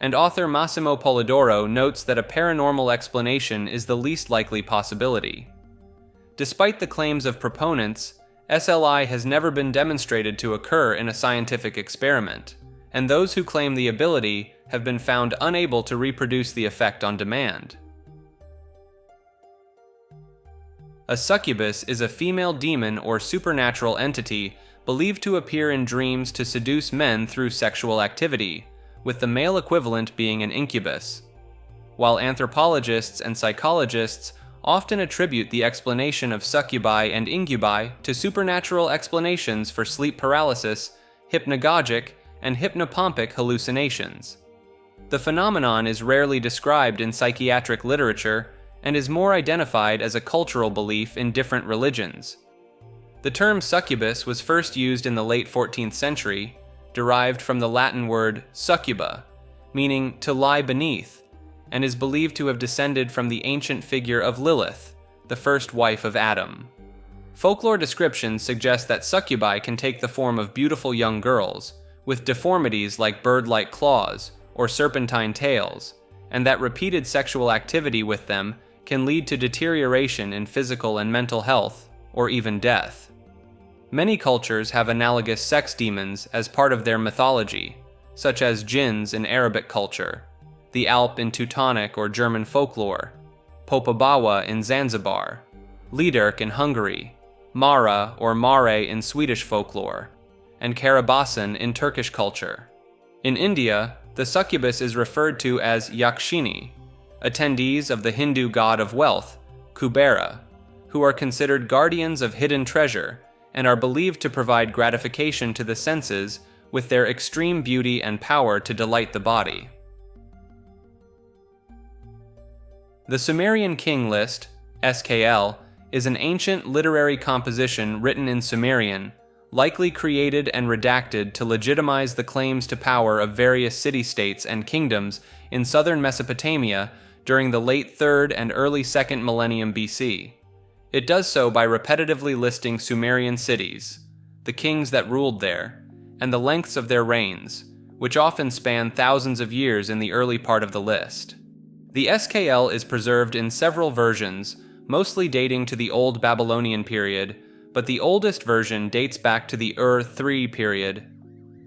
[SPEAKER 1] and author Massimo Polidoro notes that a paranormal explanation is the least likely possibility. Despite the claims of proponents, SLI has never been demonstrated to occur in a scientific experiment, and those who claim the ability have been found unable to reproduce the effect on demand. A succubus is a female demon or supernatural entity believed to appear in dreams to seduce men through sexual activity, with the male equivalent being an incubus. While anthropologists and psychologists often attribute the explanation of succubi and incubi to supernatural explanations for sleep paralysis, hypnagogic, and hypnopompic hallucinations. The phenomenon is rarely described in psychiatric literature and is more identified as a cultural belief in different religions. The term succubus was first used in the late 14th century, derived from the Latin word succuba, meaning to lie beneath, and is believed to have descended from the ancient figure of Lilith, the first wife of Adam. Folklore descriptions suggest that succubi can take the form of beautiful young girls, with deformities like bird-like claws or serpentine tails, and that repeated sexual activity with them can lead to deterioration in physical and mental health, or even death. Many cultures have analogous sex demons as part of their mythology, such as jinns in Arabic culture, the Alp in Teutonic or German folklore, Popobawa in Zanzibar, Liederk in Hungary, Mara or Mare in Swedish folklore, and Karabasan in Turkish culture. In India, the succubus is referred to as Yakshini, attendees of the Hindu god of wealth, Kubera, who are considered guardians of hidden treasure and are believed to provide gratification to the senses with their extreme beauty and power to delight the body. The Sumerian king list, SKL, is an ancient literary composition written in Sumerian, likely created and redacted to legitimize the claims to power of various city-states and kingdoms in southern Mesopotamia during the late 3rd and early 2nd millennium BC. It does so by repetitively listing Sumerian cities, the kings that ruled there, and the lengths of their reigns, which often span thousands of years in the early part of the list. The SKL is preserved in several versions, mostly dating to the Old Babylonian period, but the oldest version dates back to the Ur-3 period.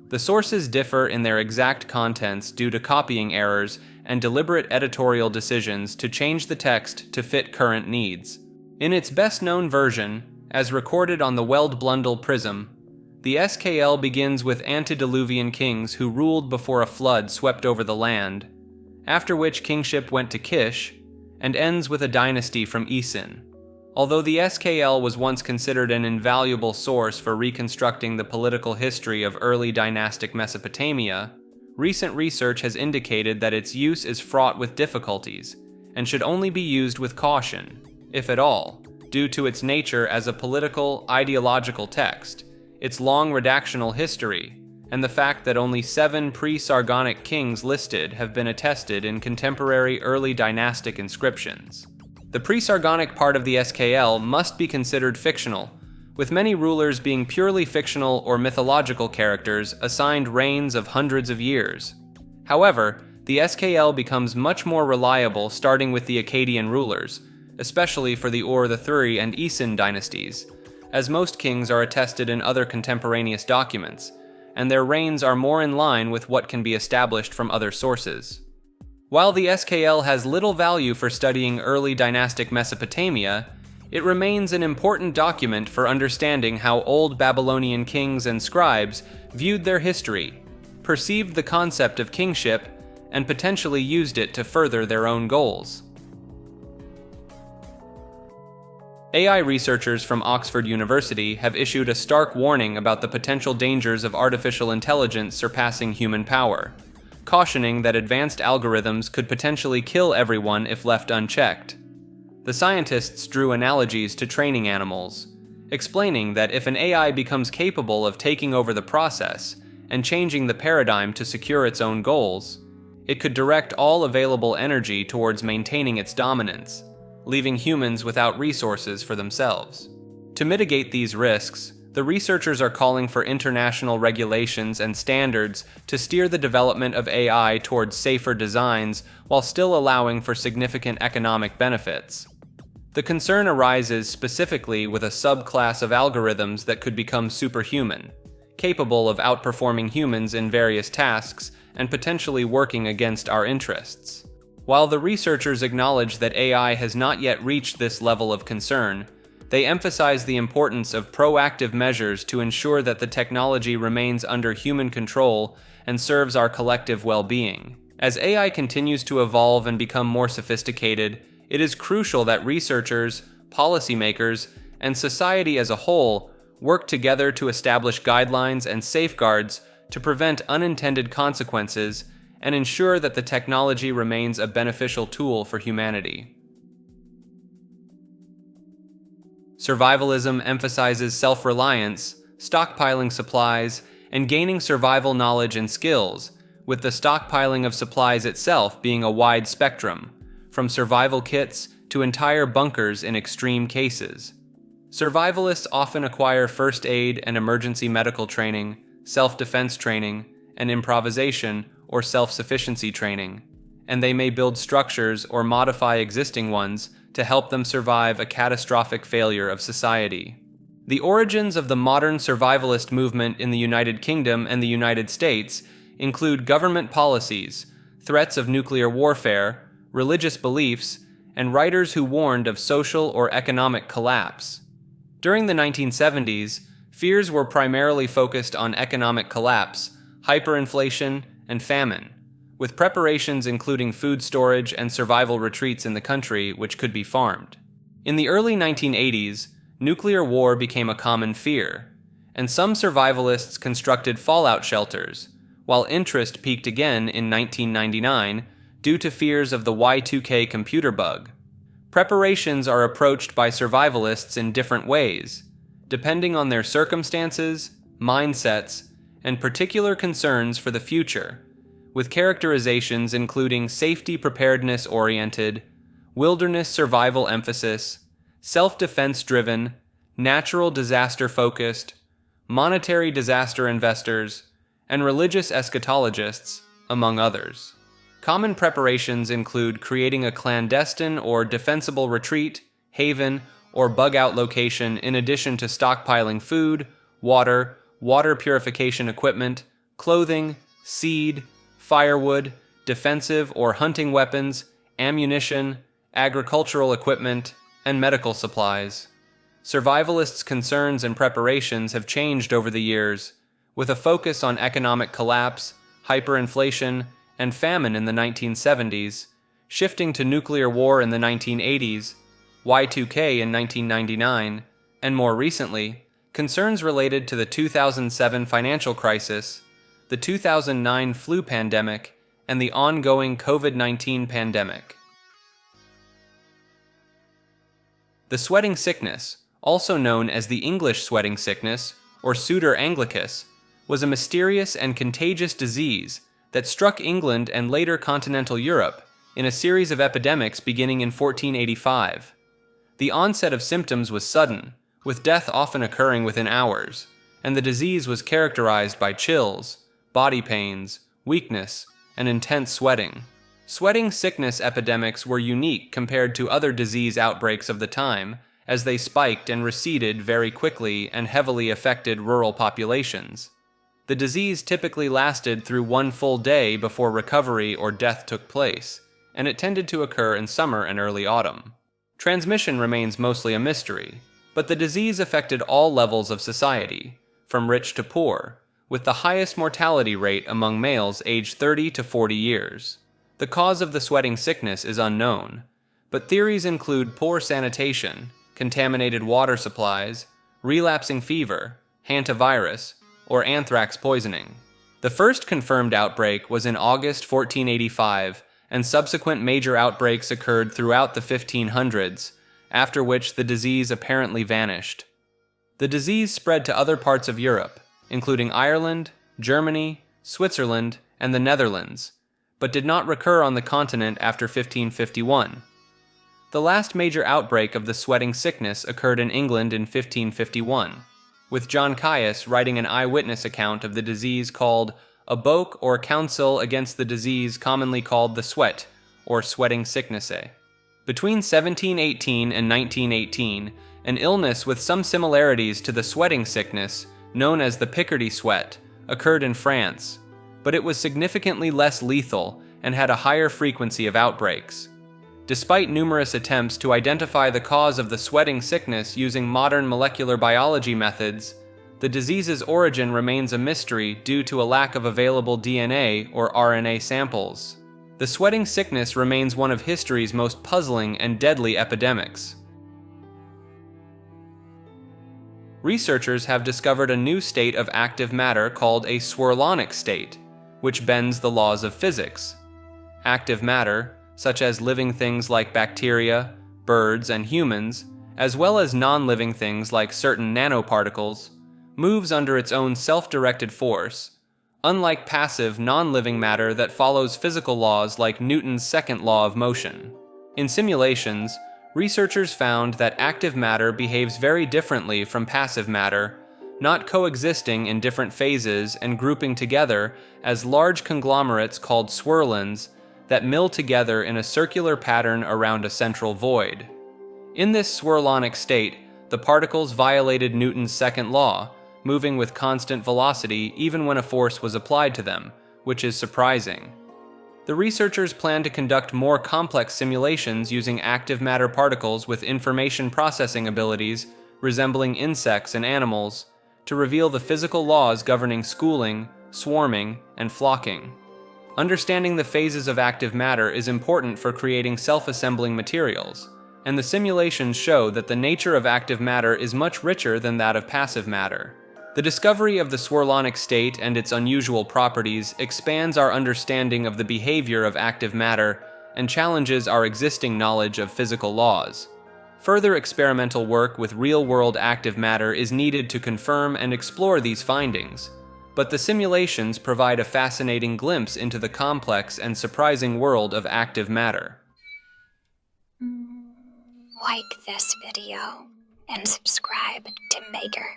[SPEAKER 1] The sources differ in their exact contents due to copying errors and deliberate editorial decisions to change the text to fit current needs. In its best-known version, as recorded on the Weld-Blundell Prism, the SKL begins with antediluvian kings who ruled before a flood swept over the land, after which kingship went to Kish, and ends with a dynasty from Isin. Although the SKL was once considered an invaluable source for reconstructing the political history of early dynastic Mesopotamia, recent research has indicated that its use is fraught with difficulties, and should only be used with caution, if at all, due to its nature as a political, ideological text, its long redactional history, and the fact that only 7 pre-Sargonic kings listed have been attested in contemporary early dynastic inscriptions. The pre-Sargonic part of the SKL must be considered fictional, with many rulers being purely fictional or mythological characters assigned reigns of hundreds of years. However, the SKL becomes much more reliable starting with the Akkadian rulers, especially for the Ur-3 and Isin dynasties, as most kings are attested in other contemporaneous documents, and their reigns are more in line with what can be established from other sources. While the SKL has little value for studying early dynastic Mesopotamia, it remains an important document for understanding how old Babylonian kings and scribes viewed their history, perceived the concept of kingship, and potentially used it to further their own goals. AI researchers from Oxford University have issued a stark warning about the potential dangers of artificial intelligence surpassing human power, cautioning that advanced algorithms could potentially kill everyone if left unchecked. The scientists drew analogies to training animals, explaining that if an AI becomes capable of taking over the process and changing the paradigm to secure its own goals, it could direct all available energy towards maintaining its dominance, leaving humans without resources for themselves. To mitigate these risks, the researchers are calling for international regulations and standards to steer the development of AI towards safer designs while still allowing for significant economic benefits. The concern arises specifically with a subclass of algorithms that could become superhuman, capable of outperforming humans in various tasks and potentially working against our interests. While the researchers acknowledge that AI has not yet reached this level of concern, they emphasize the importance of proactive measures to ensure that the technology remains under human control and serves our collective well-being. As AI continues to evolve and become more sophisticated, it is crucial that researchers, policymakers, and society as a whole work together to establish guidelines and safeguards to prevent unintended consequences and ensure that the technology remains a beneficial tool for humanity. Survivalism emphasizes self-reliance, stockpiling supplies, and gaining survival knowledge and skills, with the stockpiling of supplies itself being a wide spectrum, from survival kits to entire bunkers in extreme cases. Survivalists often acquire first aid and emergency medical training, self-defense training, and improvisation or self-sufficiency training, and they may build structures or modify existing ones to help them survive a catastrophic failure of society. The origins of the modern survivalist movement in the United Kingdom and the United States include government policies, threats of nuclear warfare, religious beliefs, and writers who warned of social or economic collapse. During the 1970s, fears were primarily focused on economic collapse, hyperinflation, and famine, with preparations including food storage and survival retreats in the country which could be farmed. In the early 1980s, nuclear war became a common fear, and some survivalists constructed fallout shelters, while interest peaked again in 1999 due to fears of the Y2K computer bug. Preparations are approached by survivalists in different ways, depending on their circumstances, mindsets, and particular concerns for the future, with characterizations including safety preparedness oriented, wilderness survival emphasis, self-defense driven, natural disaster focused, monetary disaster investors, and religious eschatologists, among others. Common preparations include creating a clandestine or defensible retreat, haven, or bug-out location in addition to stockpiling food, water purification equipment, clothing, seed, firewood, defensive or hunting weapons, ammunition, agricultural equipment, and medical supplies. Survivalists' concerns and preparations have changed over the years, with a focus on economic collapse, hyperinflation, and famine in the 1970s, shifting to nuclear war in the 1980s, Y2K in 1999, and more recently, concerns related to the 2007 financial crisis, the 2009 flu pandemic, and the ongoing COVID-19 pandemic. The sweating sickness, also known as the English sweating sickness, or Sutor Anglicus, was a mysterious and contagious disease that struck England and later continental Europe in a series of epidemics beginning in 1485. The onset of symptoms was sudden, with death often occurring within hours, and the disease was characterized by chills, body pains, weakness, and intense sweating. Sweating sickness epidemics were unique compared to other disease outbreaks of the time, as they spiked and receded very quickly and heavily affected rural populations. The disease typically lasted through one full day before recovery or death took place, and it tended to occur in summer and early autumn. Transmission remains mostly a mystery, but the disease affected all levels of society, from rich to poor, with the highest mortality rate among males aged 30 to 40 years. The cause of the sweating sickness is unknown, but theories include poor sanitation, contaminated water supplies, relapsing fever, hantavirus, or anthrax poisoning. The first confirmed outbreak was in August 1485, and subsequent major outbreaks occurred throughout the 1500s, after which the disease apparently vanished. The disease spread to other parts of Europe, including Ireland, Germany, Switzerland, and the Netherlands, but did not recur on the continent after 1551. The last major outbreak of the sweating sickness occurred in England in 1551, with John Caius writing an eyewitness account of the disease called A Boke or Counsel against the Disease commonly called the Sweat, or Sweating Sicknesse. Between 1718 and 1918, an illness with some similarities to the sweating sickness, known as the Picardy sweat, occurred in France, but it was significantly less lethal and had a higher frequency of outbreaks. Despite numerous attempts to identify the cause of the sweating sickness using modern molecular biology methods, the disease's origin remains a mystery due to a lack of available DNA or RNA samples. The sweating sickness remains one of history's most puzzling and deadly epidemics. Researchers have discovered a new state of active matter called a swirlonic state, which bends the laws of physics. Active matter, such as living things like bacteria, birds, and humans, as well as non-living things like certain nanoparticles, moves under its own self-directed force, unlike passive, non-living matter that follows physical laws like Newton's second law of motion. In simulations, researchers found that active matter behaves very differently from passive matter, not coexisting in different phases and grouping together as large conglomerates called swirlins that mill together in a circular pattern around a central void. In this swirlonic state, the particles violated Newton's second law, moving with constant velocity even when a force was applied to them, which is surprising. The researchers plan to conduct more complex simulations using active matter particles with information processing abilities resembling insects and animals to reveal the physical laws governing schooling, swarming, and flocking. Understanding the phases of active matter is important for creating self-assembling materials, and the simulations show that the nature of active matter is much richer than that of passive matter. The discovery of the swirlonic state and its unusual properties expands our understanding of the behavior of active matter and challenges our existing knowledge of physical laws. Further experimental work with real-world active matter is needed to confirm and explore these findings, but the simulations provide a fascinating glimpse into the complex and surprising world of active matter.
[SPEAKER 4] Like this video and subscribe to Maker.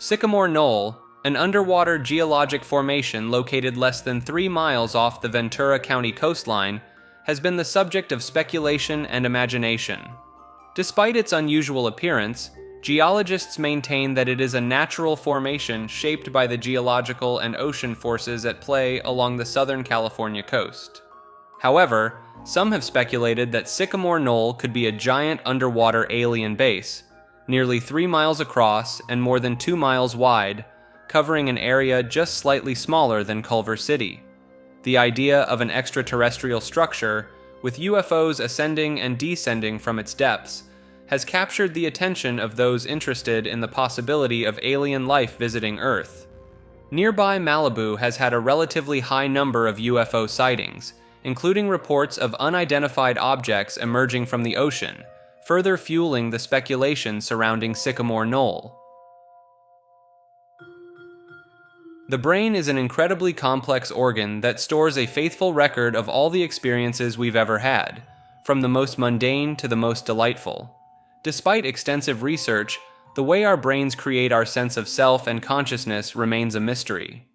[SPEAKER 1] Sycamore Knoll, an underwater geologic formation located less than 3 miles off the Ventura County coastline, has been the subject of speculation and imagination. Despite its unusual appearance, geologists maintain that it is a natural formation shaped by the geological and ocean forces at play along the Southern California coast. However, some have speculated that Sycamore Knoll could be a giant underwater alien base, nearly 3 miles across and more than 2 miles wide, covering an area just slightly smaller than Culver City. The idea of an extraterrestrial structure, with UFOs ascending and descending from its depths, has captured the attention of those interested in the possibility of alien life visiting Earth. Nearby Malibu has had a relatively high number of UFO sightings, including reports of unidentified objects emerging from the ocean, further fueling the speculation surrounding Sycamore Knoll. The brain is an incredibly complex organ that stores a faithful record of all the experiences we've ever had, from the most mundane to the most delightful. Despite extensive research, the way our brains create our sense of self and consciousness remains a mystery.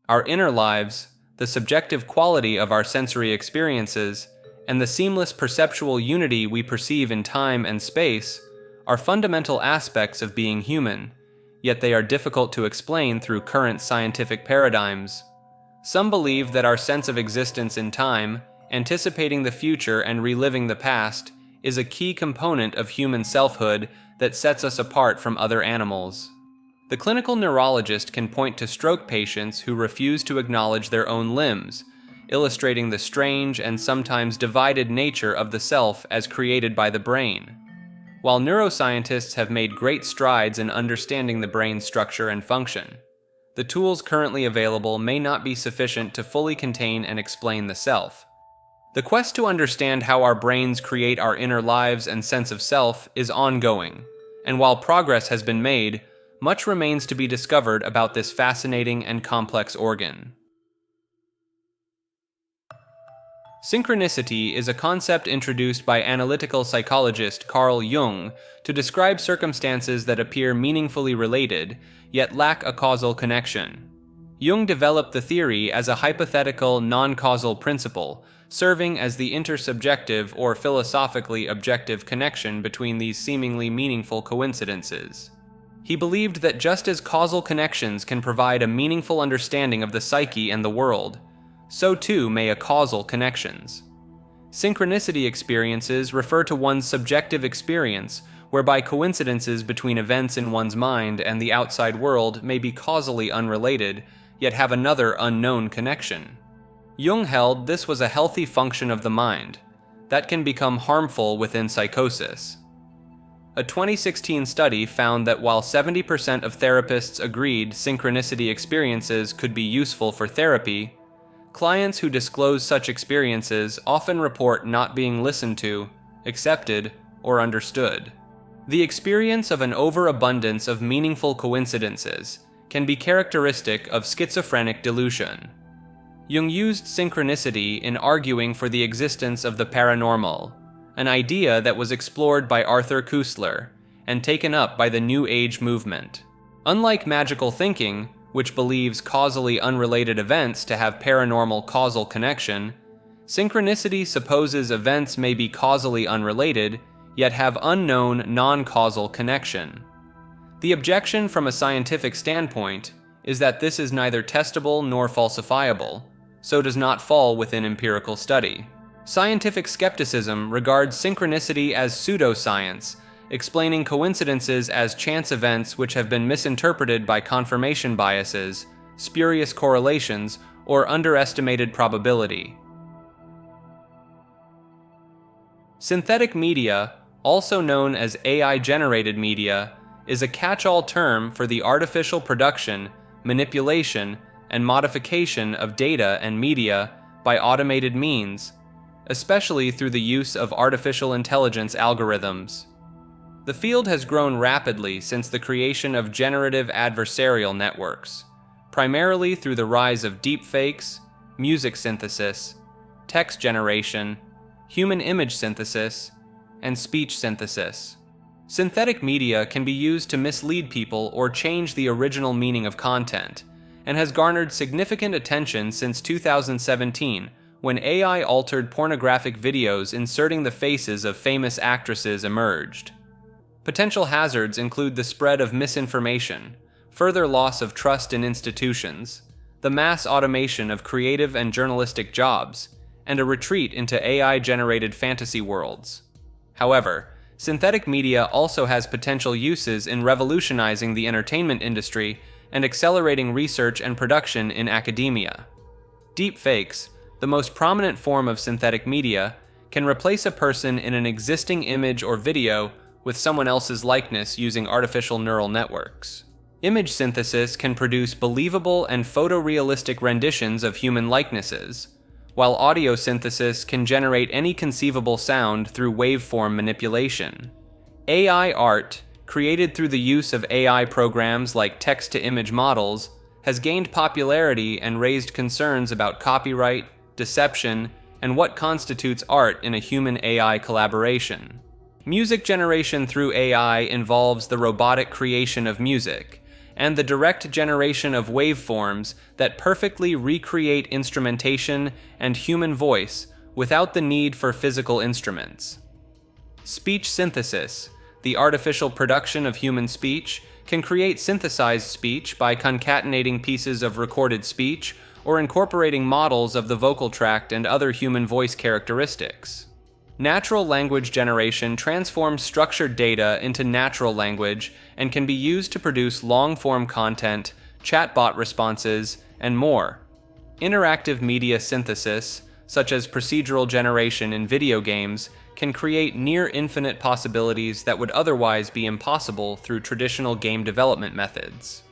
[SPEAKER 1] Our inner lives, the subjective quality of our sensory experiences, and the seamless perceptual unity we perceive in time and space are fundamental aspects of being human, yet they are difficult to explain through current scientific paradigms. Some believe that our sense of existence in time, anticipating the future and reliving the past, is a key component of human selfhood that sets us apart from other animals. The clinical neurologist can point to stroke patients who refuse to acknowledge their own limbs, illustrating the strange and sometimes divided nature of the self as created by the brain. While neuroscientists have made great strides in understanding the brain's structure and function, the tools currently available may not be sufficient to fully contain and explain the self. The quest to understand how our brains create our inner lives and sense of self is ongoing, and while progress has been made, much remains to be discovered about this fascinating and complex organ. Synchronicity is a concept introduced by analytical psychologist Carl Jung to describe circumstances that appear meaningfully related, yet lack a causal connection. Jung developed the theory as a hypothetical, non-causal principle, serving as the intersubjective or philosophically objective connection between these seemingly meaningful coincidences. He believed that just as causal connections can provide a meaningful understanding of the psyche and the world, so too may causal connections. Synchronicity experiences refer to one's subjective experience, whereby coincidences between events in one's mind and the outside world may be causally unrelated, yet have another unknown connection. Jung held this was a healthy function of the mind, that can become harmful within psychosis. A 2016 study found that while 70% of therapists agreed synchronicity experiences could be useful for therapy, clients who disclose such experiences often report not being listened to, accepted, or understood. The experience of an overabundance of meaningful coincidences can be characteristic of schizophrenic delusion. Jung used synchronicity in arguing for the existence of the paranormal, an idea that was explored by Arthur Koestler and taken up by the New Age movement. Unlike magical thinking, which believes causally unrelated events to have paranormal causal connection, synchronicity supposes events may be causally unrelated, yet have unknown non-causal connection. The objection from a scientific standpoint is that this is neither testable nor falsifiable, so does not fall within empirical study. Scientific skepticism regards synchronicity as pseudoscience, explaining coincidences as chance events which have been misinterpreted by confirmation biases, spurious correlations, or underestimated probability. Synthetic media, also known as AI-generated media, is a catch-all term for the artificial production, manipulation, and modification of data and media by automated means, especially through the use of artificial intelligence algorithms. The field has grown rapidly since the creation of generative adversarial networks, primarily through the rise of deepfakes, music synthesis, text generation, human image synthesis, and speech synthesis. Synthetic media can be used to mislead people or change the original meaning of content, and has garnered significant attention since 2017, when AI-altered pornographic videos inserting the faces of famous actresses emerged. Potential hazards include the spread of misinformation, further loss of trust in institutions, the mass automation of creative and journalistic jobs, and a retreat into AI-generated fantasy worlds. However, synthetic media also has potential uses in revolutionizing the entertainment industry and accelerating research and production in academia. Deepfakes, the most prominent form of synthetic media, can replace a person in an existing image or video with someone else's likeness using artificial neural networks. Image synthesis can produce believable and photorealistic renditions of human likenesses, while audio synthesis can generate any conceivable sound through waveform manipulation. AI art, created through the use of AI programs like text-to-image models, has gained popularity and raised concerns about copyright, deception, and what constitutes art in a human-AI collaboration. Music generation through AI involves the robotic creation of music, and the direct generation of waveforms that perfectly recreate instrumentation and human voice without the need for physical instruments. Speech synthesis, the artificial production of human speech, can create synthesized speech by concatenating pieces of recorded speech or incorporating models of the vocal tract and other human voice characteristics. Natural language generation transforms structured data into natural language and can be used to produce long-form content, chatbot responses, and more. Interactive media synthesis, such as procedural generation in video games, can create near-infinite possibilities that would otherwise be impossible through traditional game development methods.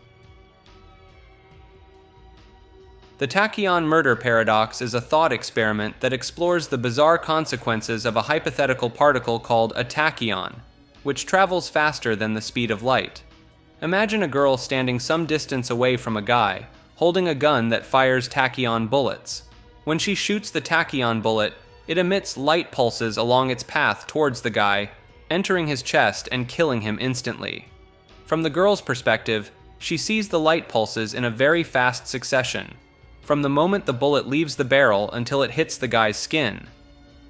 [SPEAKER 1] The tachyon murder paradox is a thought experiment that explores the bizarre consequences of a hypothetical particle called a tachyon, which travels faster than the speed of light. Imagine a girl standing some distance away from a guy, holding a gun that fires tachyon bullets. When she shoots the tachyon bullet, it emits light pulses along its path towards the guy, entering his chest and killing him instantly. From the girl's perspective, she sees the light pulses in a very fast succession, from the moment the bullet leaves the barrel until it hits the guy's skin.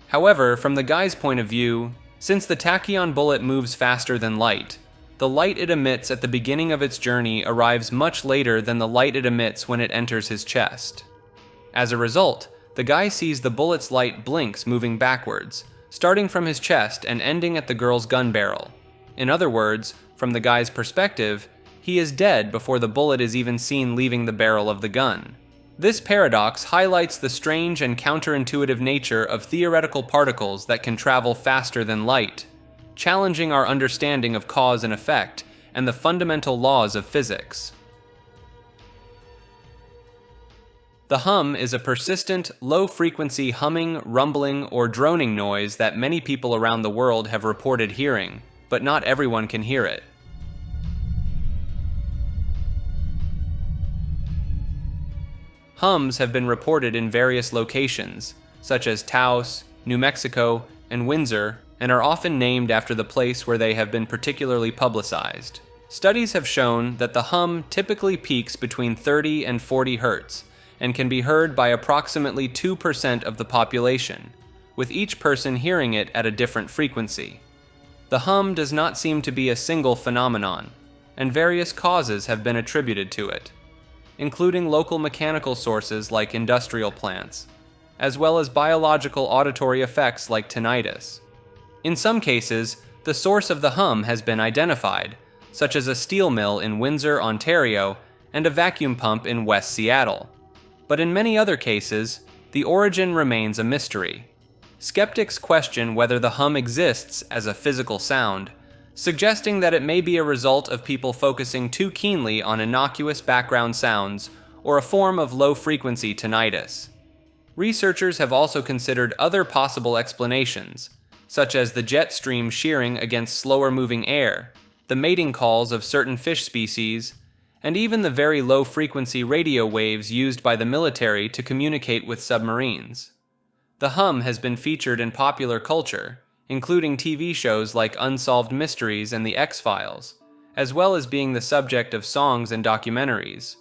[SPEAKER 1] However, from the guy's point of view, since the tachyon bullet moves faster than light, the light it emits at the beginning of its journey arrives much later than the light it emits when it enters his chest. As a result, the guy sees the bullet's light blinks moving backwards, starting from his chest and ending at the girl's gun barrel. In other words, from the guy's perspective, he is dead before the bullet is even seen leaving the barrel of the gun. This paradox highlights the strange and counterintuitive nature of theoretical particles that can travel faster than light, challenging our understanding of cause and effect and the fundamental laws of physics. The hum is a persistent, low-frequency humming, rumbling, or droning noise that many people around the world have reported hearing, but not everyone can hear it. Hums have been reported in various locations, such as Taos, New Mexico, and Windsor, and are often named after the place where they have been particularly publicized. Studies have shown that the hum typically peaks between 30 and 40 Hz, and can be heard by approximately 2% of the population, with each person hearing it at a different frequency. The hum does not seem to be a single phenomenon. and various causes have been attributed to it, including local mechanical sources like industrial plants, as well as biological auditory effects like tinnitus. In some cases, the source of the hum has been identified, such as a steel mill in Windsor, Ontario, and a vacuum pump in West Seattle. But in many other cases, the origin remains a mystery. Skeptics question whether the hum exists as a physical sound, suggesting that it may be a result of people focusing too keenly on innocuous background sounds or a form of low-frequency tinnitus. Researchers have also considered other possible explanations, such as the jet stream shearing against slower-moving air, the mating calls of certain fish species, and even the very low-frequency radio waves used by the military to communicate with submarines. The hum has been featured in popular culture, including TV shows like Unsolved Mysteries and The X-Files, as well as being the subject of songs and documentaries.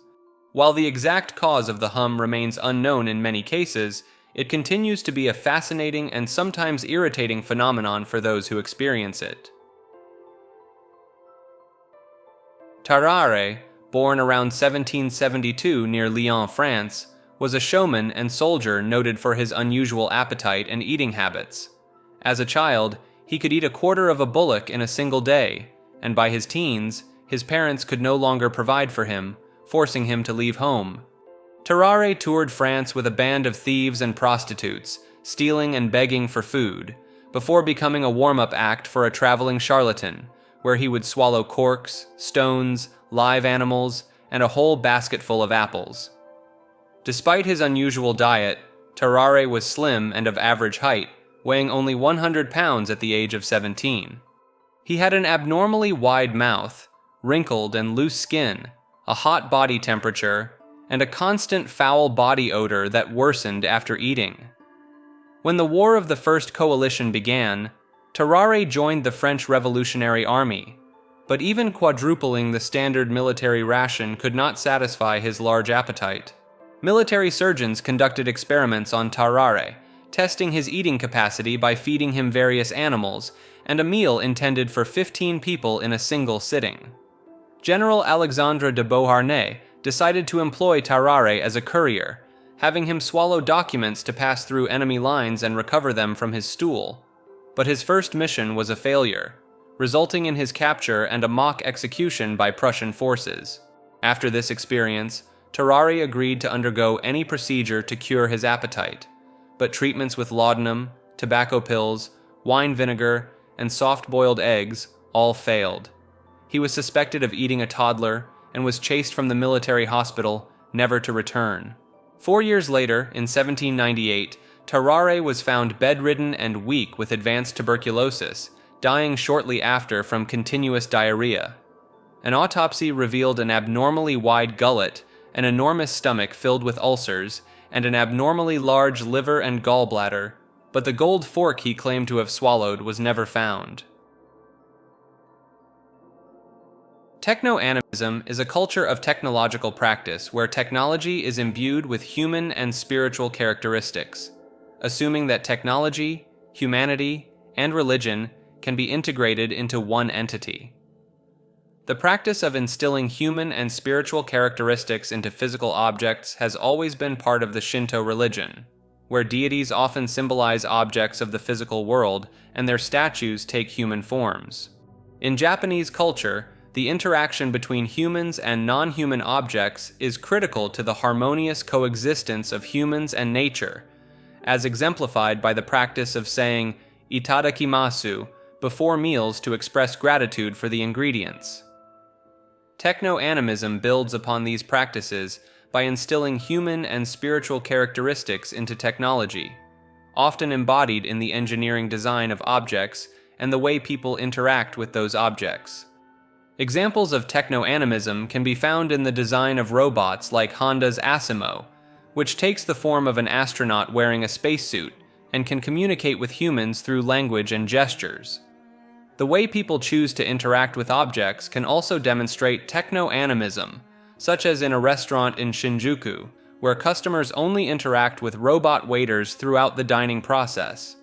[SPEAKER 1] While the exact cause of the hum remains unknown in many cases, it continues to be a fascinating and sometimes irritating phenomenon for those who experience it. Tarare, born around 1772 near Lyon, France, was a showman and soldier noted for his unusual appetite and eating habits. As a child, he could eat a quarter of a bullock in a single day, and by his teens, his parents could no longer provide for him, forcing him to leave home. Tarare toured France with a band of thieves and prostitutes, stealing and begging for food, before becoming a warm-up act for a traveling charlatan, where he would swallow corks, stones, live animals, and a whole basketful of apples. Despite his unusual diet, Tarare was slim and of average height, weighing only 100 pounds at the age of 17. He had an abnormally wide mouth, wrinkled and loose skin, a hot body temperature, and a constant foul body odor that worsened after eating. When the War of the First Coalition began, Tarare joined the French Revolutionary Army, but even quadrupling the standard military ration could not satisfy his large appetite. Military surgeons conducted experiments on Tarare, testing his eating capacity by feeding him various animals, and a meal intended for 15 people in a single sitting. General Alexandre de Beauharnais decided to employ Tarare as a courier, having him swallow documents to pass through enemy lines and recover them from his stool. But his first mission was a failure, resulting in his capture and a mock execution by Prussian forces. After this experience, Tarare agreed to undergo any procedure to cure his appetite, but treatments with laudanum, tobacco pills, wine vinegar, and soft-boiled eggs all failed. He was suspected of eating a toddler and was chased from the military hospital, never to return. 4 years later, in 1798, Tarare was found bedridden and weak with advanced tuberculosis, dying shortly after from continuous diarrhea. An autopsy revealed an abnormally wide gullet, an enormous stomach filled with ulcers, and an abnormally large liver and gallbladder, but the gold fork he claimed to have swallowed was never found. Techno-animism is a culture of technological practice where technology is imbued with human and spiritual characteristics, assuming that technology, humanity, and religion can be integrated into one entity. The practice of instilling human and spiritual characteristics into physical objects has always been part of the Shinto religion, where deities often symbolize objects of the physical world and their statues take human forms. In Japanese culture, the interaction between humans and non-human objects is critical to the harmonious coexistence of humans and nature, as exemplified by the practice of saying "itadakimasu" before meals to express gratitude for the ingredients. Techno-animism builds upon these practices by instilling human and spiritual characteristics into technology, often embodied in the engineering design of objects and the way people interact with those objects. Examples of techno-animism can be found in the design of robots like Honda's Asimo, which takes the form of an astronaut wearing a spacesuit and can communicate with humans through language and gestures. The way people choose to interact with objects can also demonstrate techno-animism, such as in a restaurant in Shinjuku, where customers only interact with robot waiters throughout the dining process.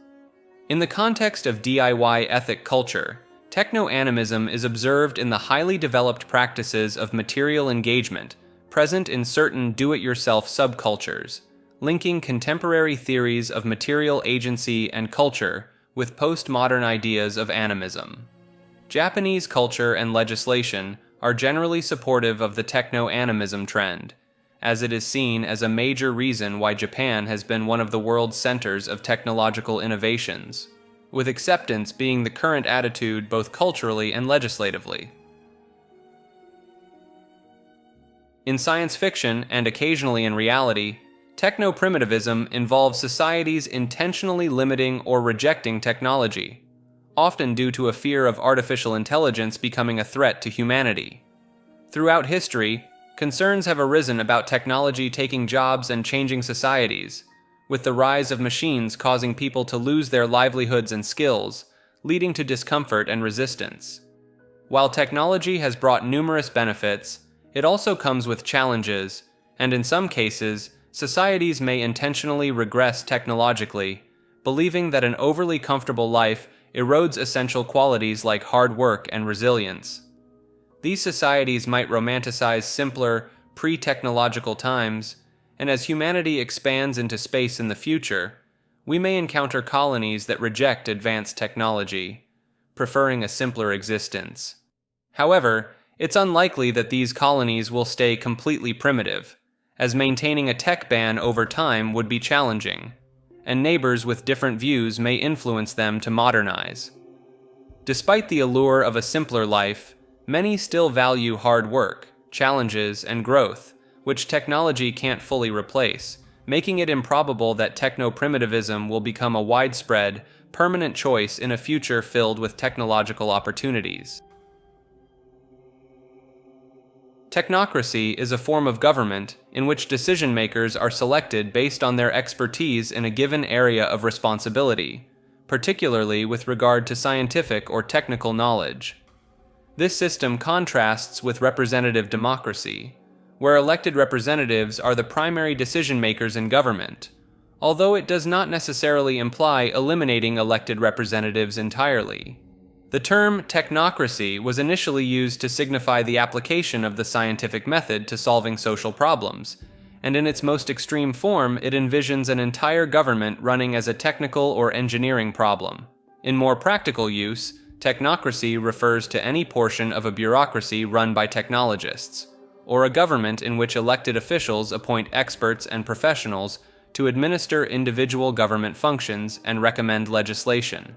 [SPEAKER 1] In the context of DIY ethic culture, Techno-animism is observed in the highly developed practices of material engagement present in certain do-it-yourself subcultures, linking contemporary theories of material agency and culture with postmodern ideas of animism. Japanese culture and legislation are generally supportive of the techno-animism trend, as it is seen as a major reason why Japan has been one of the world's centers of technological innovations, with acceptance being the current attitude both culturally and legislatively. In science fiction, and occasionally in reality, techno-primitivism involves societies intentionally limiting or rejecting technology, often due to a fear of artificial intelligence becoming a threat to humanity. Throughout history, concerns have arisen about technology taking jobs and changing societies, with the rise of machines causing people to lose their livelihoods and skills, leading to discomfort and resistance. While technology has brought numerous benefits, it also comes with challenges, and in some cases, societies may intentionally regress technologically, believing that an overly comfortable life erodes essential qualities like hard work and resilience. These societies might romanticize simpler, pre-technological times, and as humanity expands into space in the future, we may encounter colonies that reject advanced technology, preferring a simpler existence. However, it's unlikely that these colonies will stay completely primitive, as maintaining a tech ban over time would be challenging, and neighbors with different views may influence them to modernize. Despite the allure of a simpler life, many still value hard work, challenges, and growth, which technology can't fully replace, making it improbable that techno-primitivism will become a widespread, permanent choice in a future filled with technological opportunities. Technocracy is a form of government in which decision-makers are selected based on their expertise in a given area of responsibility, particularly with regard to scientific or technical knowledge. This system contrasts with representative democracy, where elected representatives are the primary decision-makers in government, although it does not necessarily imply eliminating elected representatives entirely. The term technocracy was initially used to signify the application of the scientific method to solving social problems, and in its most extreme form, it envisions an entire government running as a technical or engineering problem. In more practical use, technocracy refers to any portion of a bureaucracy run by technologists, or a government in which elected officials appoint experts and professionals to administer individual government functions and recommend legislation.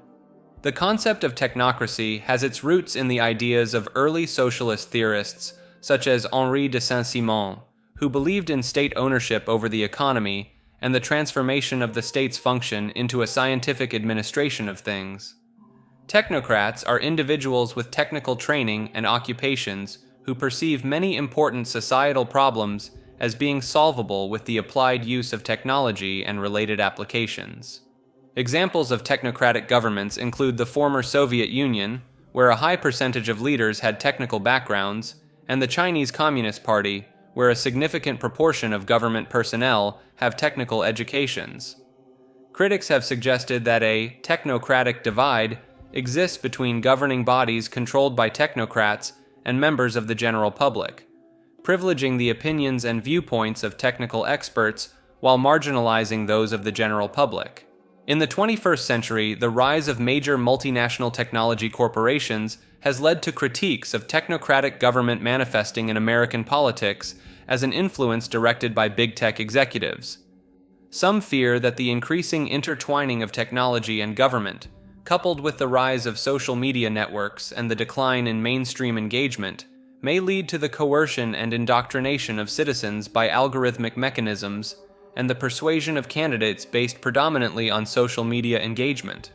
[SPEAKER 1] The concept of technocracy has its roots in the ideas of early socialist theorists such as Henri de Saint-Simon, who believed in state ownership over the economy and the transformation of the state's function into a scientific administration of things. Technocrats are individuals with technical training and occupations who perceive many important societal problems as being solvable with the applied use of technology and related applications. Examples of technocratic governments include the former Soviet Union, where a high percentage of leaders had technical backgrounds, and the Chinese Communist Party, where a significant proportion of government personnel have technical educations. Critics have suggested that a technocratic divide exists between governing bodies controlled by technocrats and members of the general public, privileging the opinions and viewpoints of technical experts while marginalizing those of the general public. In the 21st century, the rise of major multinational technology corporations has led to critiques of technocratic government manifesting in American politics as an influence directed by big tech executives. Some fear that the increasing intertwining of technology and government, coupled with the rise of social media networks and the decline in mainstream engagement, may lead to the coercion and indoctrination of citizens by algorithmic mechanisms and the persuasion of candidates based predominantly on social media engagement.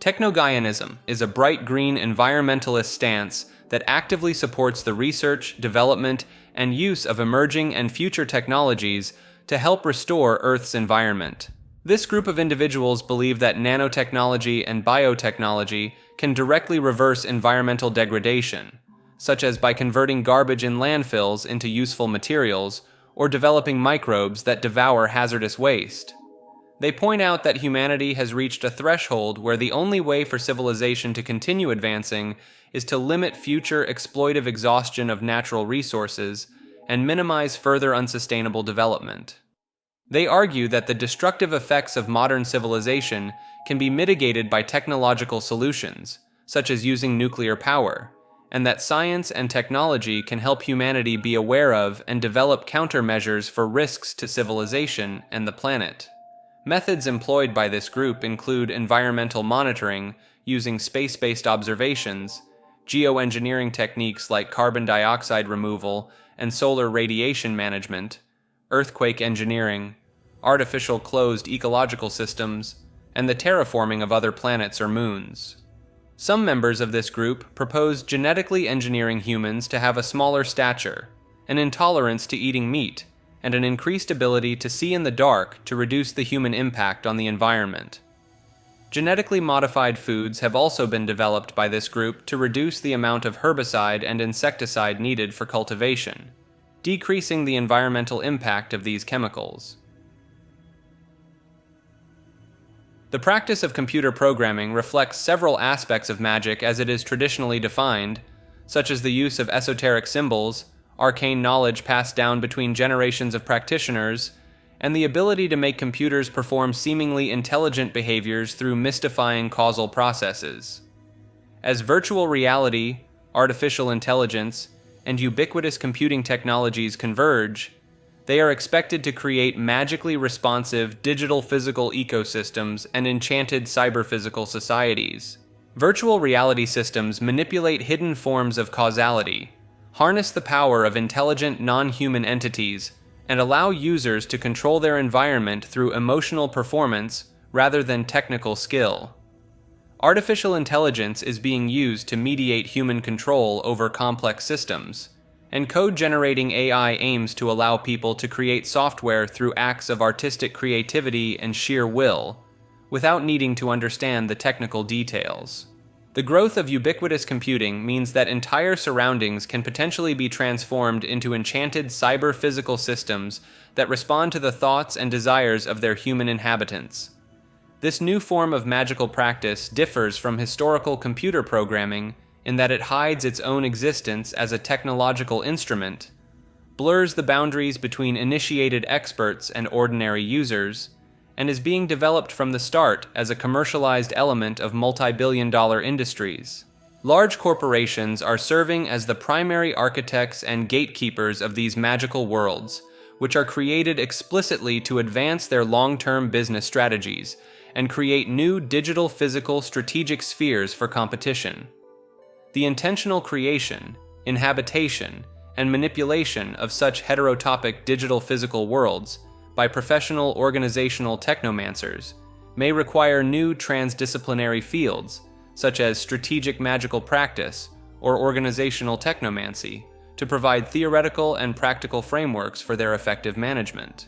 [SPEAKER 1] Techno-Gaianism is a bright green environmentalist stance that actively supports the research, development, and use of emerging and future technologies to help restore Earth's environment. This group of individuals believe that nanotechnology and biotechnology can directly reverse environmental degradation, such as by converting garbage in landfills into useful materials or developing microbes that devour hazardous waste. They point out that humanity has reached a threshold where the only way for civilization to continue advancing is to limit future exploitive exhaustion of natural resources and minimize further unsustainable development. They argue that the destructive effects of modern civilization can be mitigated by technological solutions, such as using nuclear power, and that science and technology can help humanity be aware of and develop countermeasures for risks to civilization and the planet. Methods employed by this group include environmental monitoring using space-based observations, geoengineering techniques like carbon dioxide removal and solar radiation management, earthquake engineering, artificial closed ecological systems, and the terraforming of other planets or moons. Some members of this group propose genetically engineering humans to have a smaller stature, an intolerance to eating meat, and an increased ability to see in the dark to reduce the human impact on the environment. Genetically modified foods have also been developed by this group to reduce the amount of herbicide and insecticide needed for cultivation, decreasing the environmental impact of these chemicals. The practice of computer programming reflects several aspects of magic as it is traditionally defined, such as the use of esoteric symbols, arcane knowledge passed down between generations of practitioners, and the ability to make computers perform seemingly intelligent behaviors through mystifying causal processes. As virtual reality, artificial intelligence, and ubiquitous computing technologies converge, they are expected to create magically responsive digital physical ecosystems and enchanted cyber-physical societies. Virtual reality systems manipulate hidden forms of causality, harness the power of intelligent non-human entities, and allow users to control their environment through emotional performance rather than technical skill. Artificial intelligence is being used to mediate human control over complex systems, and code-generating AI aims to allow people to create software through acts of artistic creativity and sheer will, without needing to understand the technical details. The growth of ubiquitous computing means that entire surroundings can potentially be transformed into enchanted cyber-physical systems that respond to the thoughts and desires of their human inhabitants. This new form of magical practice differs from historical computer programming in that it hides its own existence as a technological instrument, blurs the boundaries between initiated experts and ordinary users, and is being developed from the start as a commercialized element of multi-billion-dollar industries. Large corporations are serving as the primary architects and gatekeepers of these magical worlds, which are created explicitly to advance their long-term business strategies and create new digital physical strategic spheres for competition. The intentional creation, inhabitation, and manipulation of such heterotopic digital physical worlds by professional organizational technomancers may require new transdisciplinary fields, such as strategic magical practice or organizational technomancy, to provide theoretical and practical frameworks for their effective management.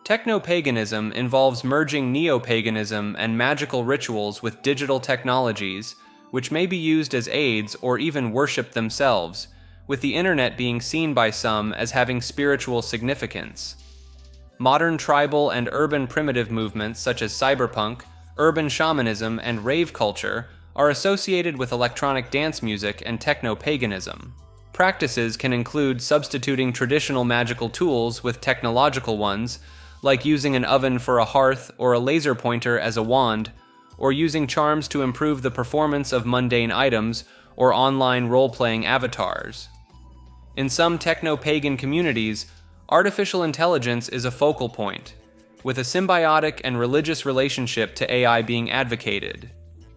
[SPEAKER 1] Techno-paganism involves merging neo-paganism and magical rituals with digital technologies, which may be used as aids or even worship themselves, with the internet being seen by some as having spiritual significance. Modern tribal and urban primitive movements such as cyberpunk, urban shamanism, and rave culture are associated with electronic dance music and techno-paganism. Practices can include substituting traditional magical tools with technological ones, like using an oven for a hearth or a laser pointer as a wand, or using charms to improve the performance of mundane items or online role-playing avatars. In some techno-pagan communities, artificial intelligence is a focal point, with a symbiotic and religious relationship to AI being advocated.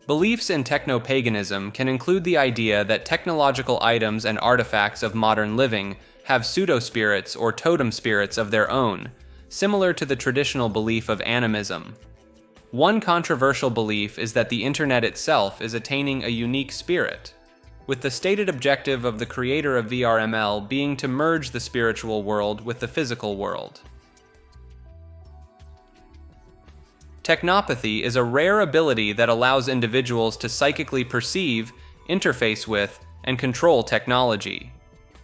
[SPEAKER 1] Beliefs in techno-paganism can include the idea that technological items and artifacts of modern living have pseudo-spirits or totem spirits of their own, similar to the traditional belief of animism. One controversial belief is that the internet itself is attaining a unique spirit, with the stated objective of the creator of VRML being to merge the spiritual world with the physical world. Technopathy is a rare ability that allows individuals to psychically perceive, interface with, and control technology.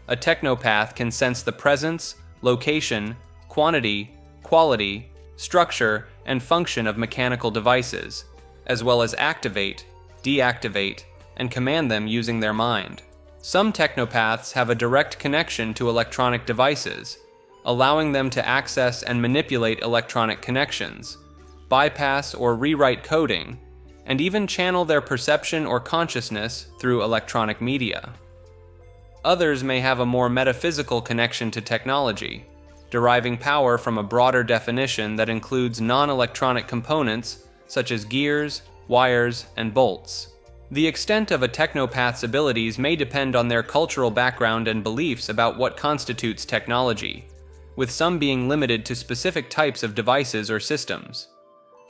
[SPEAKER 1] A technopath can sense the presence, location, quantity, quality, structure, and function of mechanical devices, as well as activate, deactivate, and command them using their mind. Some technopaths have a direct connection to electronic devices, allowing them to access and manipulate electronic connections, bypass or rewrite coding, and even channel their perception or consciousness through electronic media. Others may have a more metaphysical connection to technology, deriving power from a broader definition that includes non-electronic components such as gears, wires, and bolts. The extent of a technopath's abilities may depend on their cultural background and beliefs about what constitutes technology, with some being limited to specific types of devices or systems.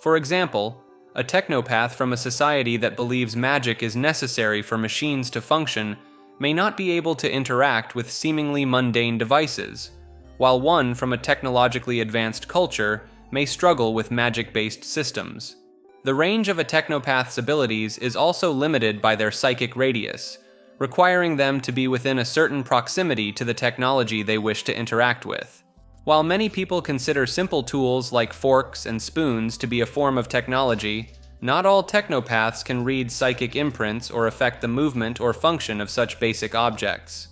[SPEAKER 1] For example, a technopath from a society that believes magic is necessary for machines to function may not be able to interact with seemingly mundane devices, while one from a technologically advanced culture may struggle with magic-based systems. The range of a technopath's abilities is also limited by their psychic radius, requiring them to be within a certain proximity to the technology they wish to interact with. While many people consider simple tools like forks and spoons to be a form of technology, not all technopaths can read psychic imprints or affect the movement or function of such basic objects.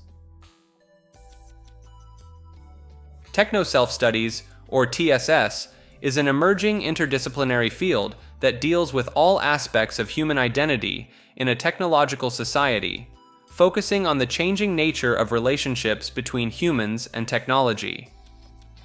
[SPEAKER 1] Techno-self-studies, or TSS, is an emerging interdisciplinary field that deals with all aspects of human identity in a technological society, focusing on the changing nature of relationships between humans and technology.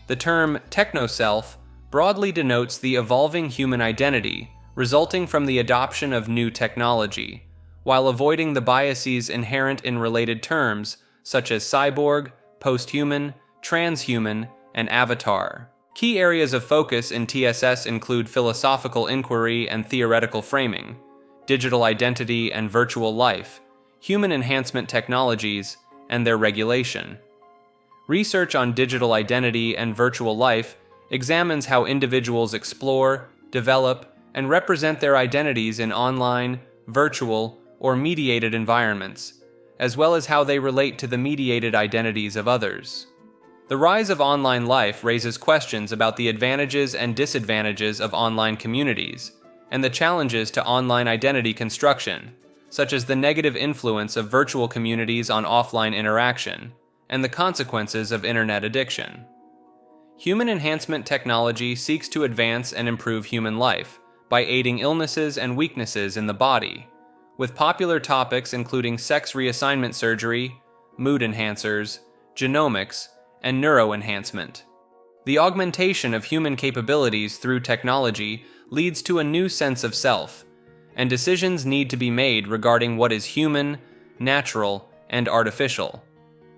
[SPEAKER 1] The term techno-self broadly denotes the evolving human identity resulting from the adoption of new technology, while avoiding the biases inherent in related terms such as cyborg, posthuman, transhuman, and avatar. Key areas of focus in TSS include philosophical inquiry and theoretical framing, digital identity and virtual life, human enhancement technologies, and their regulation. Research on digital identity and virtual life examines how individuals explore, develop, and represent their identities in online, virtual, or mediated environments, as well as how they relate to the mediated identities of others. The rise of online life raises questions about the advantages and disadvantages of online communities, and the challenges to online identity construction, such as the negative influence of virtual communities on offline interaction, and the consequences of internet addiction. Human enhancement technology seeks to advance and improve human life by aiding illnesses and weaknesses in the body, with popular topics including sex reassignment surgery, mood enhancers, genomics, and neuroenhancement. The augmentation of human capabilities through technology leads to a new sense of self, and decisions need to be made regarding what is human, natural, and artificial.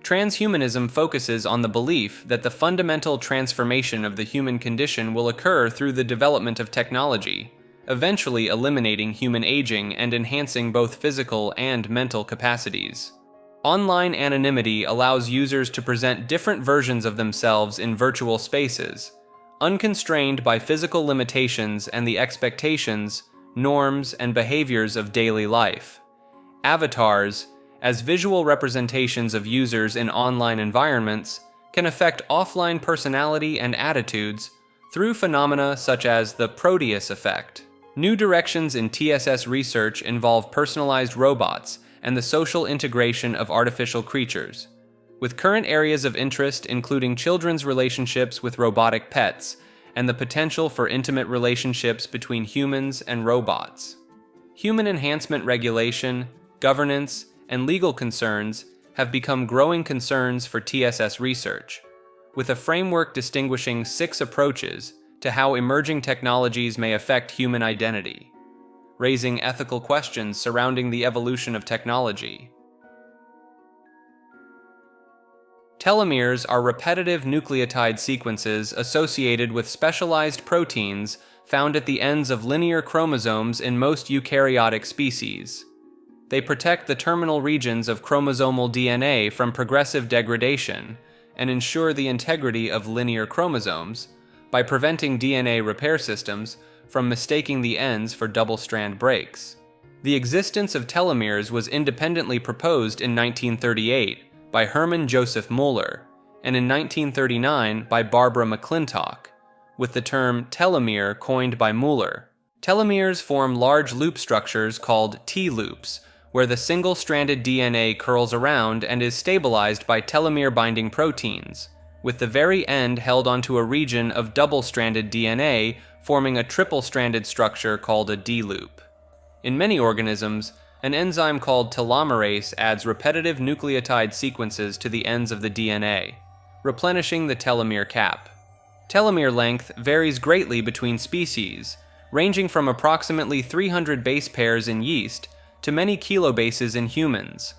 [SPEAKER 1] Transhumanism focuses on the belief that the fundamental transformation of the human condition will occur through the development of technology, eventually eliminating human aging and enhancing both physical and mental capacities. Online anonymity allows users to present different versions of themselves in virtual spaces, unconstrained by physical limitations and the expectations, norms, and behaviors of daily life. Avatars, as visual representations of users in online environments, can affect offline personality and attitudes through phenomena such as the Proteus effect. New directions in TSS research involve personalized robots and the social integration of artificial creatures, with current areas of interest including children's relationships with robotic pets and the potential for intimate relationships between humans and robots. Human enhancement regulation, governance, and legal concerns have become growing concerns for TSS research, with a framework distinguishing 6 approaches to how emerging technologies may affect human identity, raising ethical questions surrounding the evolution of technology. Telomeres are repetitive nucleotide sequences associated with specialized proteins found at the ends of linear chromosomes in most eukaryotic species. They protect the terminal regions of chromosomal DNA from progressive degradation and ensure the integrity of linear chromosomes by preventing DNA repair systems from mistaking the ends for double-strand breaks. The existence of telomeres was independently proposed in 1938 by Hermann Joseph Müller and in 1939 by Barbara McClintock, with the term telomere coined by Mueller. Telomeres form large loop structures called T-loops, where the single-stranded DNA curls around and is stabilized by telomere-binding proteins, with the very end held onto a region of double-stranded DNA forming a triple-stranded structure called a D-loop. In many organisms, an enzyme called telomerase adds repetitive nucleotide sequences to the ends of the DNA, replenishing the telomere cap. Telomere length varies greatly between species, ranging from approximately 300 base pairs in yeast to many kilobases in humans.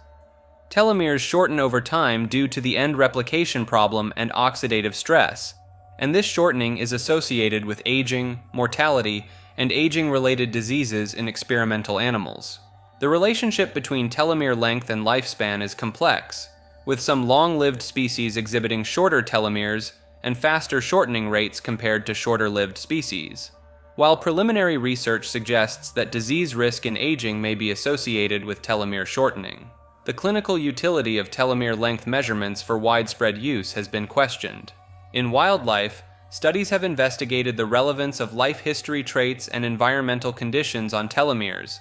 [SPEAKER 1] Telomeres shorten over time due to the end replication problem and oxidative stress, and this shortening is associated with aging, mortality, and aging-related diseases in experimental animals. The relationship between telomere length and lifespan is complex, with some long-lived species exhibiting shorter telomeres and faster shortening rates compared to shorter-lived species. While preliminary research suggests that disease risk in aging may be associated with telomere shortening, the clinical utility of telomere length measurements for widespread use has been questioned. In wildlife, studies have investigated the relevance of life history traits and environmental conditions on telomeres,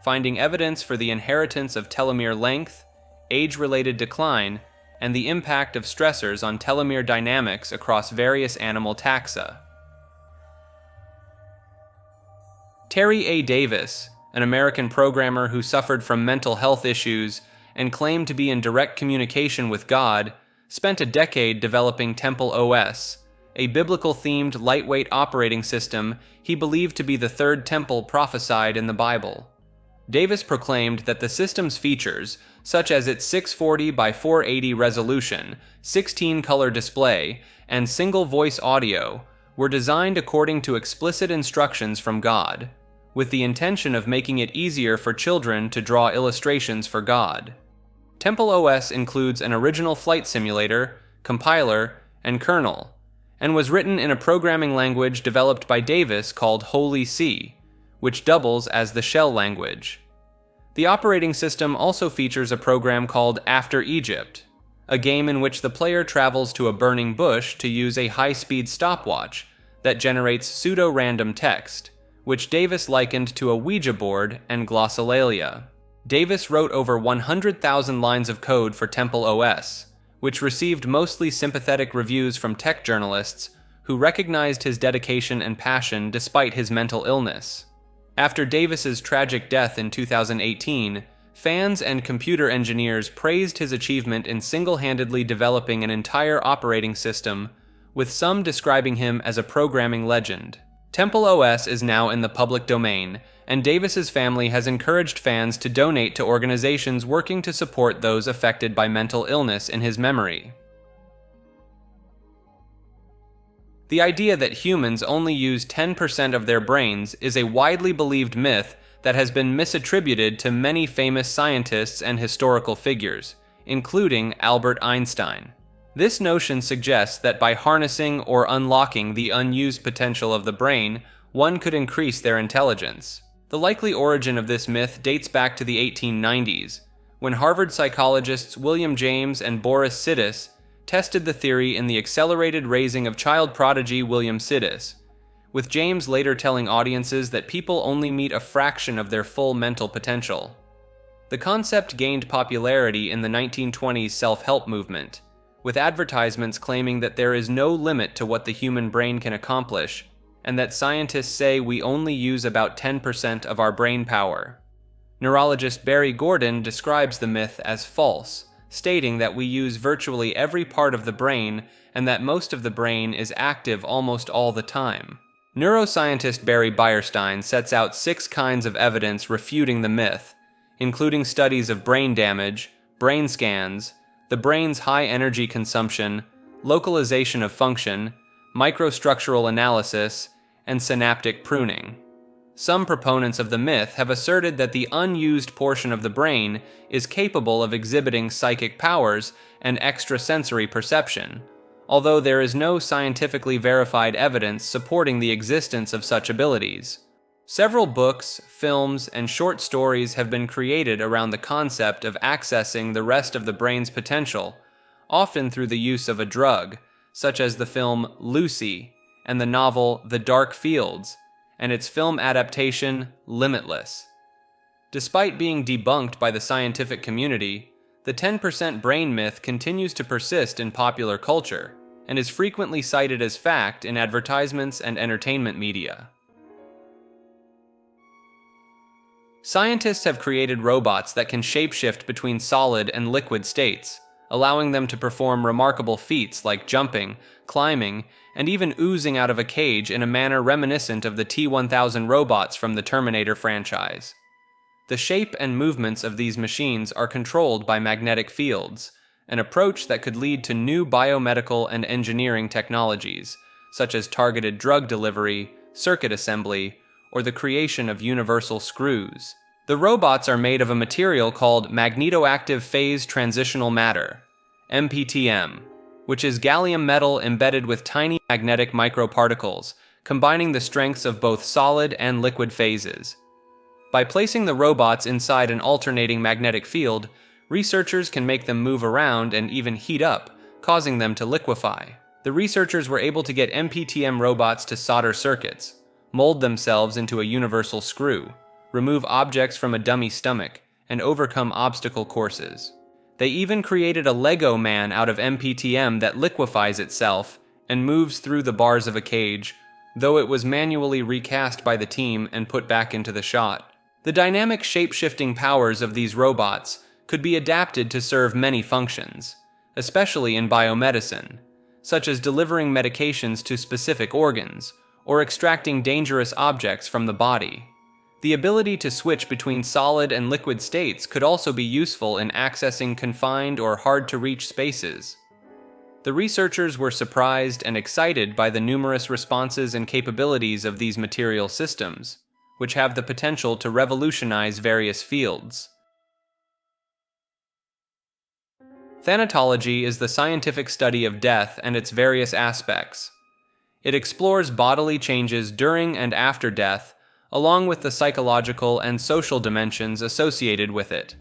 [SPEAKER 1] finding evidence for the inheritance of telomere length, age-related decline, and the impact of stressors on telomere dynamics across various animal taxa. Terry A. Davis, an American programmer who suffered from mental health issues and claimed to be in direct communication with God, spent a decade developing Temple OS, a biblical-themed lightweight operating system he believed to be the third temple prophesied in the Bible. Davis proclaimed that the system's features, such as its 640 by 480 resolution, 16-color display, and single-voice audio, were designed according to explicit instructions from God, with the intention of making it easier for children to draw illustrations for God. Temple OS includes an original flight simulator, compiler, and kernel, and was written in a programming language developed by Davis called Holy C, which doubles as the shell language. The operating system also features a program called After Egypt, a game in which the player travels to a burning bush to use a high-speed stopwatch that generates pseudo-random text, which Davis likened to a Ouija board and glossolalia. Davis wrote over 100,000 lines of code for Temple OS, which received mostly sympathetic reviews from tech journalists who recognized his dedication and passion despite his mental illness. After Davis's tragic death in 2018, fans and computer engineers praised his achievement in single-handedly developing an entire operating system, with some describing him as a programming legend. Temple OS is now in the public domain, and Davis's family has encouraged fans to donate to organizations working to support those affected by mental illness in his memory. The idea that humans only use 10% of their brains is a widely believed myth that has been misattributed to many famous scientists and historical figures, including Albert Einstein. This notion suggests that by harnessing or unlocking the unused potential of the brain, one could increase their intelligence. The likely origin of this myth dates back to the 1890s, when Harvard psychologists William James and Boris Sidis tested the theory in the accelerated raising of child prodigy William Sidis, with James later telling audiences that people only meet a fraction of their full mental potential. The concept gained popularity in the 1920s self-help movement, with advertisements claiming that there is no limit to what the human brain can accomplish, and that scientists say we only use about 10% of our brain power. Neurologist Barry Gordon describes the myth as false, stating that we use virtually every part of the brain and that most of the brain is active almost all the time. Neuroscientist Barry Beierstein sets out 6 kinds of evidence refuting the myth, including studies of brain damage, brain scans, the brain's high energy consumption, localization of function, microstructural analysis, and synaptic pruning. Some proponents of the myth have asserted that the unused portion of the brain is capable of exhibiting psychic powers and extrasensory perception, although there is no scientifically verified evidence supporting the existence of such abilities. Several books, films, and short stories have been created around the concept of accessing the rest of the brain's potential, often through the use of a drug, such as the film Lucy and the novel The Dark Fields, and its film adaptation Limitless. Despite being debunked by the scientific community, the 10% brain myth continues to persist in popular culture and is frequently cited as fact in advertisements and entertainment media. Scientists have created robots that can shapeshift between solid and liquid states, allowing them to perform remarkable feats like jumping, climbing, and even oozing out of a cage in a manner reminiscent of the T-1000 robots from the Terminator franchise. The shape and movements of these machines are controlled by magnetic fields, an approach that could lead to new biomedical and engineering technologies, such as targeted drug delivery, circuit assembly, or the creation of universal screws. The robots are made of a material called magnetoactive phase transitional matter, MPTM, which is gallium metal embedded with tiny magnetic microparticles, combining the strengths of both solid and liquid phases. By placing the robots inside an alternating magnetic field, researchers can make them move around and even heat up, causing them to liquefy. The researchers were able to get MPTM robots to solder circuits, mold themselves into a universal screw, remove objects from a dummy stomach, and overcome obstacle courses. They even created a Lego man out of MPTM that liquefies itself and moves through the bars of a cage, though it was manually recast by the team and put back into the shot. The dynamic shape-shifting powers of these robots could be adapted to serve many functions, especially in biomedicine, such as delivering medications to specific organs or extracting dangerous objects from the body. The ability to switch between solid and liquid states could also be useful in accessing confined or hard-to-reach spaces. The researchers were surprised and excited by the numerous responses and capabilities of these material systems, which have the potential to revolutionize various fields. Thanatology is the scientific study of death and its various aspects. It explores bodily changes during and after death, along with the psychological and social dimensions associated with it.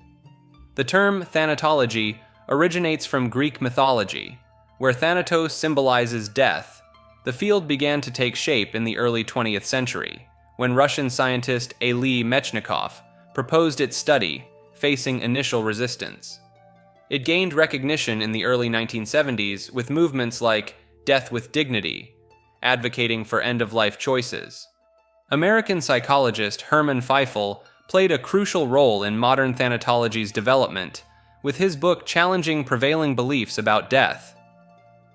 [SPEAKER 1] The term thanatology originates from Greek mythology, where Thanatos symbolizes death. The field began to take shape in the early 20th century, when Russian scientist Elie Mechnikov proposed its study, facing initial resistance. It gained recognition in the early 1970s with movements like Death with Dignity, advocating for end-of-life choices. American psychologist Herman Feifel played a crucial role in modern thanatology's development, with his book challenging prevailing beliefs about death.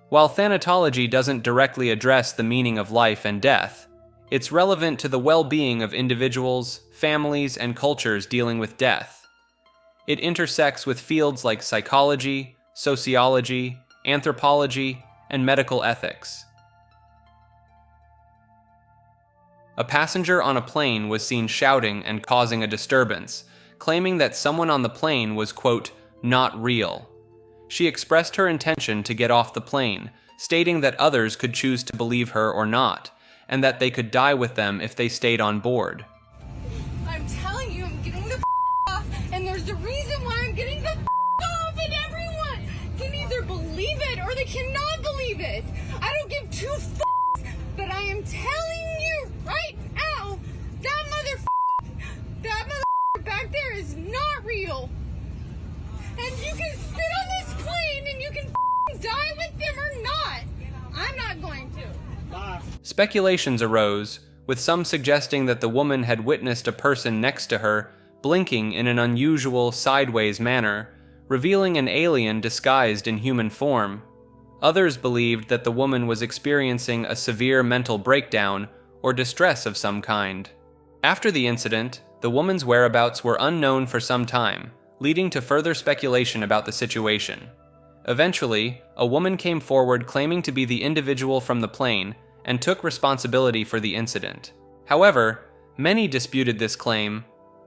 [SPEAKER 1] While thanatology doesn't directly address the meaning of life and death, it's relevant to the well-being of individuals, families, and cultures dealing with death. It intersects with fields like psychology, sociology, anthropology, and medical ethics. A passenger on a plane was seen shouting and causing a disturbance, claiming that someone on the plane was, quote, not real. She expressed her intention to get off the plane, stating that others could choose to believe her or not, and that they could die with them if they stayed on board.
[SPEAKER 15] I'm telling you, I'm getting the off, and there's a reason why I'm getting the off, and everyone can either believe it or they cannot believe it. I don't give two but I am telling you right now, that mother back there is not real. And you can sit on this plane and you can die with them or not. I'm not going to.
[SPEAKER 1] Speculations arose, with some suggesting that the woman had witnessed a person next to her blinking in an unusual, sideways manner, revealing an alien disguised in human form. Others believed that the woman was experiencing a severe mental breakdown or distress of some kind. After the incident, the woman's whereabouts were unknown for some time, leading to further speculation about the situation. Eventually, a woman came forward claiming to be the individual from the plane and took responsibility for the incident. However, many disputed this claim,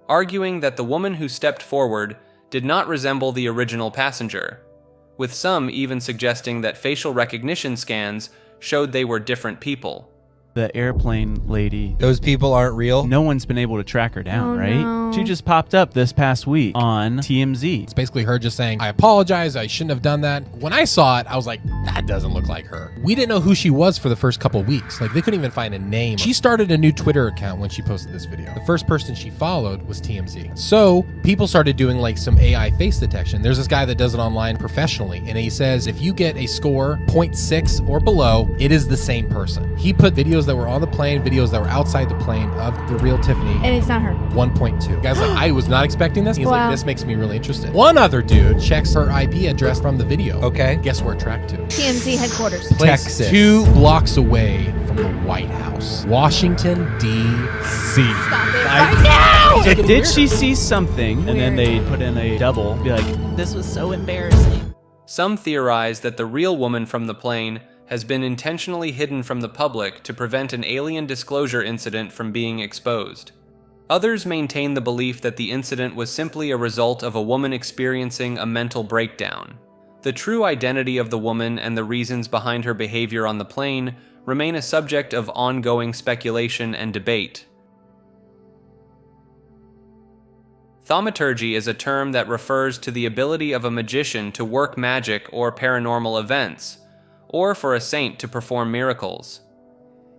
[SPEAKER 1] arguing that the woman who stepped forward did not resemble the original passenger, with some even suggesting that facial recognition scans showed they were different people.
[SPEAKER 16] The airplane lady.
[SPEAKER 17] Those people aren't real?
[SPEAKER 16] No one's been able to track her down,
[SPEAKER 18] Oh,
[SPEAKER 16] right?
[SPEAKER 18] no.
[SPEAKER 16] She just popped up this past week on TMZ.
[SPEAKER 19] It's basically her just saying, I apologize, I shouldn't have done that. When I saw it, I was like, that doesn't look like her. We didn't know who she was for the first couple weeks. Like, they couldn't even find a name. She started a new Twitter account when she posted this video. The first person she followed was TMZ. So people started doing like some AI face detection. There's this guy that does it online professionally, and he says if you get a score 0.6 or below, it is the same person. He put videos that were on the plane, videos that were outside the plane of the real Tiffany.
[SPEAKER 18] And it's not her.
[SPEAKER 19] 1.2. Guy's like, I was not expecting this. He's
[SPEAKER 18] Wow.
[SPEAKER 19] like, this makes me really interested. One other dude checks her IP address from the video.
[SPEAKER 17] Okay.
[SPEAKER 19] Guess where it tracked to?
[SPEAKER 18] TMZ headquarters.
[SPEAKER 19] Place
[SPEAKER 17] Texas.
[SPEAKER 19] 2 blocks away from the White House. Washington, D.C.
[SPEAKER 18] Stop it right now!
[SPEAKER 16] So did she see something and then they put in a double, be like, this was so embarrassing?
[SPEAKER 1] Some theorize that the real woman from the plane has been intentionally hidden from the public to prevent an alien disclosure incident from being exposed. Others maintain the belief that the incident was simply a result of a woman experiencing a mental breakdown. The true identity of the woman and the reasons behind her behavior on the plane remain a subject of ongoing speculation and debate. Thaumaturgy is a term that refers to the ability of a magician to work magic or paranormal events, or for a saint to perform miracles.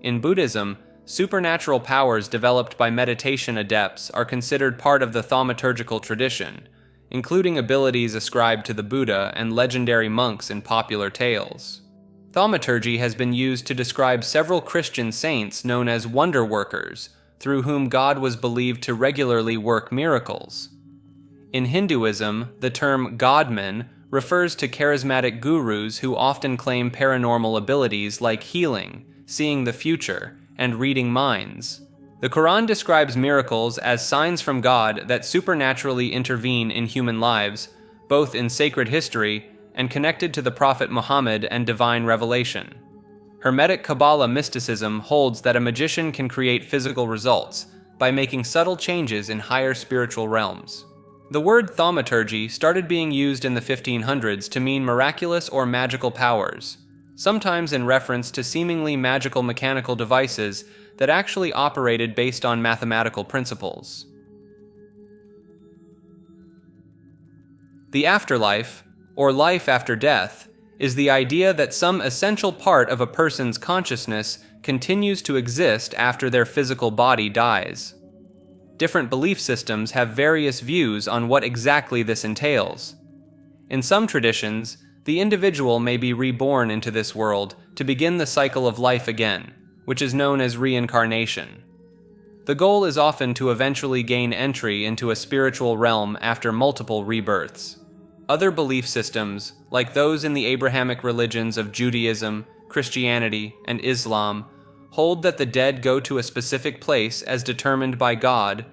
[SPEAKER 1] In Buddhism, supernatural powers developed by meditation adepts are considered part of the thaumaturgical tradition, including abilities ascribed to the Buddha and legendary monks in popular tales. Thaumaturgy has been used to describe several Christian saints known as wonder workers, through whom God was believed to regularly work miracles. In Hinduism, the term godmen refers to charismatic gurus who often claim paranormal abilities like healing, seeing the future, and reading minds. The Quran describes miracles as signs from God that supernaturally intervene in human lives, both in sacred history and connected to the Prophet Muhammad and divine revelation. Hermetic Kabbalah mysticism holds that a magician can create physical results by making subtle changes in higher spiritual realms. The word thaumaturgy started being used in the 1500s to mean miraculous or magical powers, sometimes in reference to seemingly magical mechanical devices that actually operated based on mathematical principles. The afterlife, or life after death, is the idea that some essential part of a person's consciousness continues to exist after their physical body dies. Different belief systems have various views on what exactly this entails. In some traditions, the individual may be reborn into this world to begin the cycle of life again, which is known as reincarnation. The goal is often to eventually gain entry into a spiritual realm after multiple rebirths. Other belief systems, like those in the Abrahamic religions of Judaism, Christianity, and Islam, hold that the dead go to a specific place as determined by God,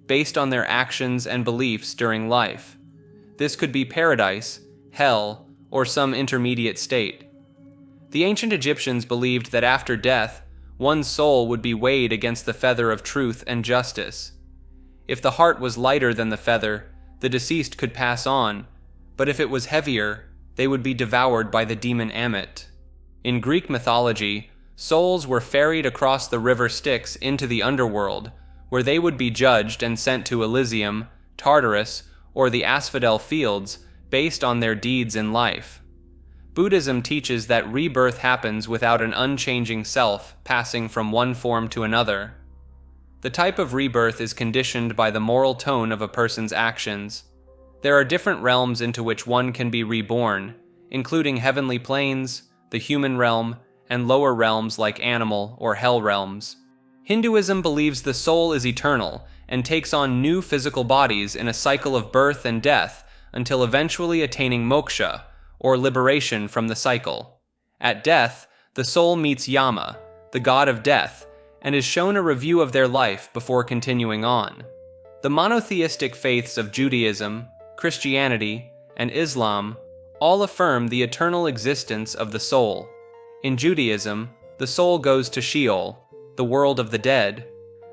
[SPEAKER 1] based on their actions and beliefs during life. This could be paradise, hell, or some intermediate state. The ancient Egyptians believed that after death, one's soul would be weighed against the feather of truth and justice. If the heart was lighter than the feather, the deceased could pass on, but if it was heavier, they would be devoured by the demon Ammit. In Greek mythology, souls were ferried across the river Styx into the underworld, where they would be judged and sent to Elysium, Tartarus, or the Asphodel Fields based on their deeds in life. Buddhism teaches that rebirth happens without an unchanging self passing from one form to another. The type of rebirth is conditioned by the moral tone of a person's actions. There are different realms into which one can be reborn, including heavenly planes, the human realm, and lower realms like animal or hell realms. Hinduism believes the soul is eternal and takes on new physical bodies in a cycle of birth and death until eventually attaining moksha, or liberation from the cycle. At death, the soul meets Yama, the god of death, and is shown a review of their life before continuing on. The monotheistic faiths of Judaism, Christianity, and Islam all affirm the eternal existence of the soul. In Judaism, the soul goes to Sheol, the world of the dead.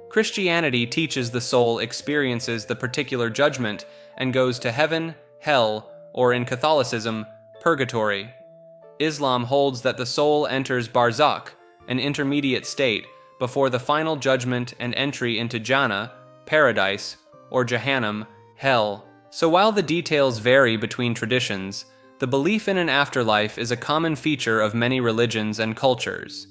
[SPEAKER 1] Christianity teaches the soul experiences the particular judgment and goes to heaven, hell, or in Catholicism, purgatory. Islam holds that the soul enters barzakh, an intermediate state, before the final judgment and entry into Jannah, paradise, or Jahannam, hell. So while the details vary between traditions, the belief in an afterlife is a common feature of many religions and cultures.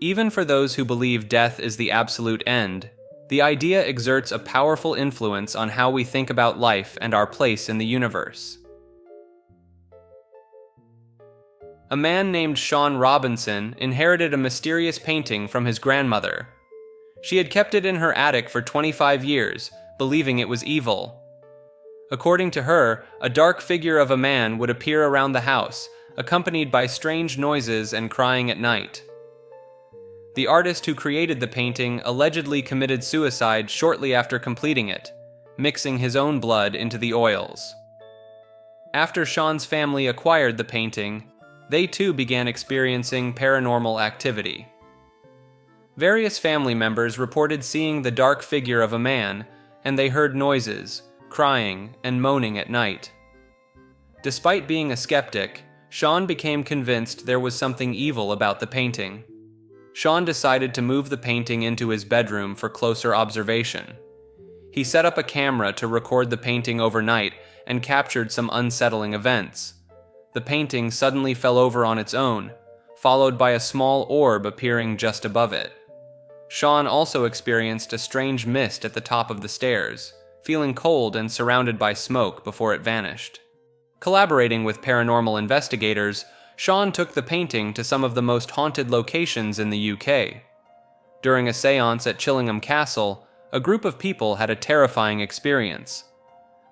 [SPEAKER 1] Even for those who believe death is the absolute end, the idea exerts a powerful influence on how we think about life and our place in the universe. A man named Sean Robinson inherited a mysterious painting from his grandmother. She had kept it in her attic for 25 years, believing it was evil. According to her, a dark figure of a man would appear around the house, accompanied by strange noises and crying at night. The artist who created the painting allegedly committed suicide shortly after completing it, mixing his own blood into the oils. After Sean's family acquired the painting, they too began experiencing paranormal activity. Various family members reported seeing the dark figure of a man, and they heard noises, crying, and moaning at night. Despite being a skeptic, Sean became convinced there was something evil about the painting. Sean decided to move the painting into his bedroom for closer observation. He set up a camera to record the painting overnight and captured some unsettling events. The painting suddenly fell over on its own, followed by a small orb appearing just above it. Sean also experienced a strange mist at the top of the stairs, feeling cold and surrounded by smoke before it vanished. Collaborating with paranormal investigators, Sean took the painting to some of the most haunted locations in the UK. During a séance at Chillingham Castle, a group of people had a terrifying experience.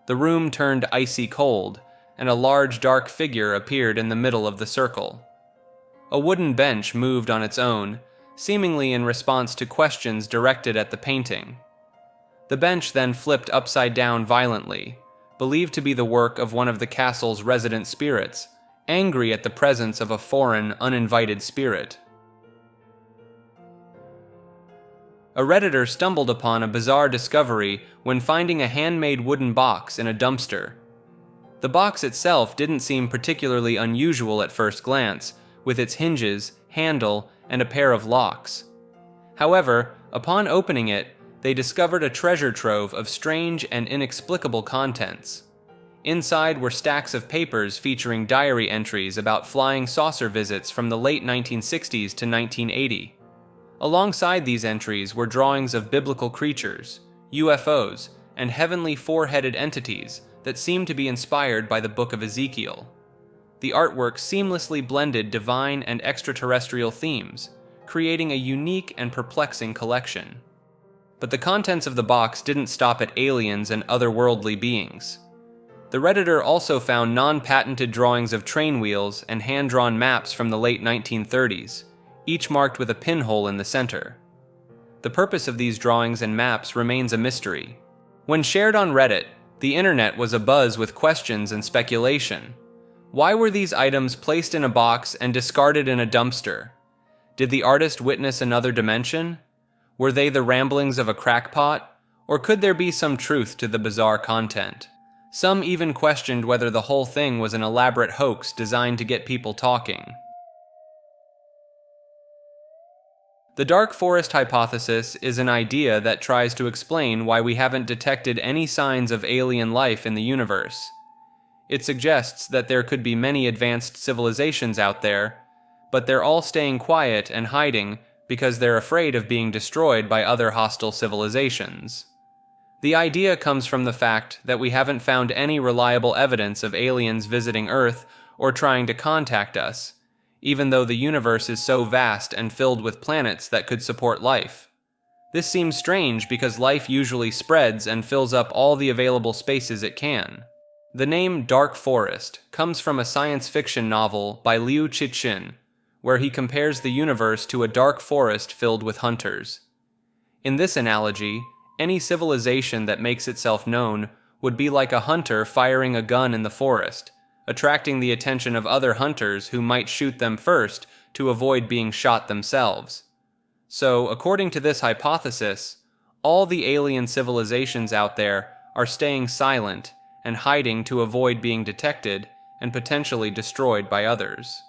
[SPEAKER 1] The room turned icy cold, and a large dark figure appeared in the middle of the circle. A wooden bench moved on its own, seemingly in response to questions directed at the painting. The bench then flipped upside down violently, believed to be the work of one of the castle's resident spirits, angry at the presence of a foreign, uninvited spirit. A Redditor stumbled upon a bizarre discovery when finding a handmade wooden box in a dumpster. The box itself didn't seem particularly unusual at first glance, with its hinges, handle, and a pair of locks. However, upon opening it, they discovered a treasure trove of strange and inexplicable contents. Inside were stacks of papers featuring diary entries about flying saucer visits from the late 1960s to 1980. Alongside these entries were drawings of biblical creatures, UFOs, and heavenly four-headed entities that seemed to be inspired by the Book of Ezekiel. The artwork seamlessly blended divine and extraterrestrial themes, creating a unique and perplexing collection. But the contents of the box didn't stop at aliens and otherworldly beings. The Redditor also found non-patented drawings of train wheels and hand-drawn maps from the late 1930s, each marked with a pinhole in the center. The purpose of these drawings and maps remains a mystery. When shared on Reddit, the internet was abuzz with questions and speculation. Why were these items placed in a box and discarded in a dumpster? Did the artist witness another dimension? Were they the ramblings of a crackpot? Or could there be some truth to the bizarre content? Some even questioned whether the whole thing was an elaborate hoax designed to get people talking. The dark forest hypothesis is an idea that tries to explain why we haven't detected any signs of alien life in the universe. It suggests that there could be many advanced civilizations out there, but they're all staying quiet and hiding because they're afraid of being destroyed by other hostile civilizations. The idea comes from the fact that we haven't found any reliable evidence of aliens visiting Earth or trying to contact us, even though the universe is so vast and filled with planets that could support life. This seems strange because life usually spreads and fills up all the available spaces it can. The name Dark Forest comes from a science fiction novel by Liu Cixin, where he compares the universe to a dark forest filled with hunters. In this analogy, any civilization that makes itself known would be like a hunter firing a gun in the forest, attracting the attention of other hunters who might shoot them first to avoid being shot themselves. So, according to this hypothesis, all the alien civilizations out there are staying silent and hiding to avoid being detected and potentially destroyed by others.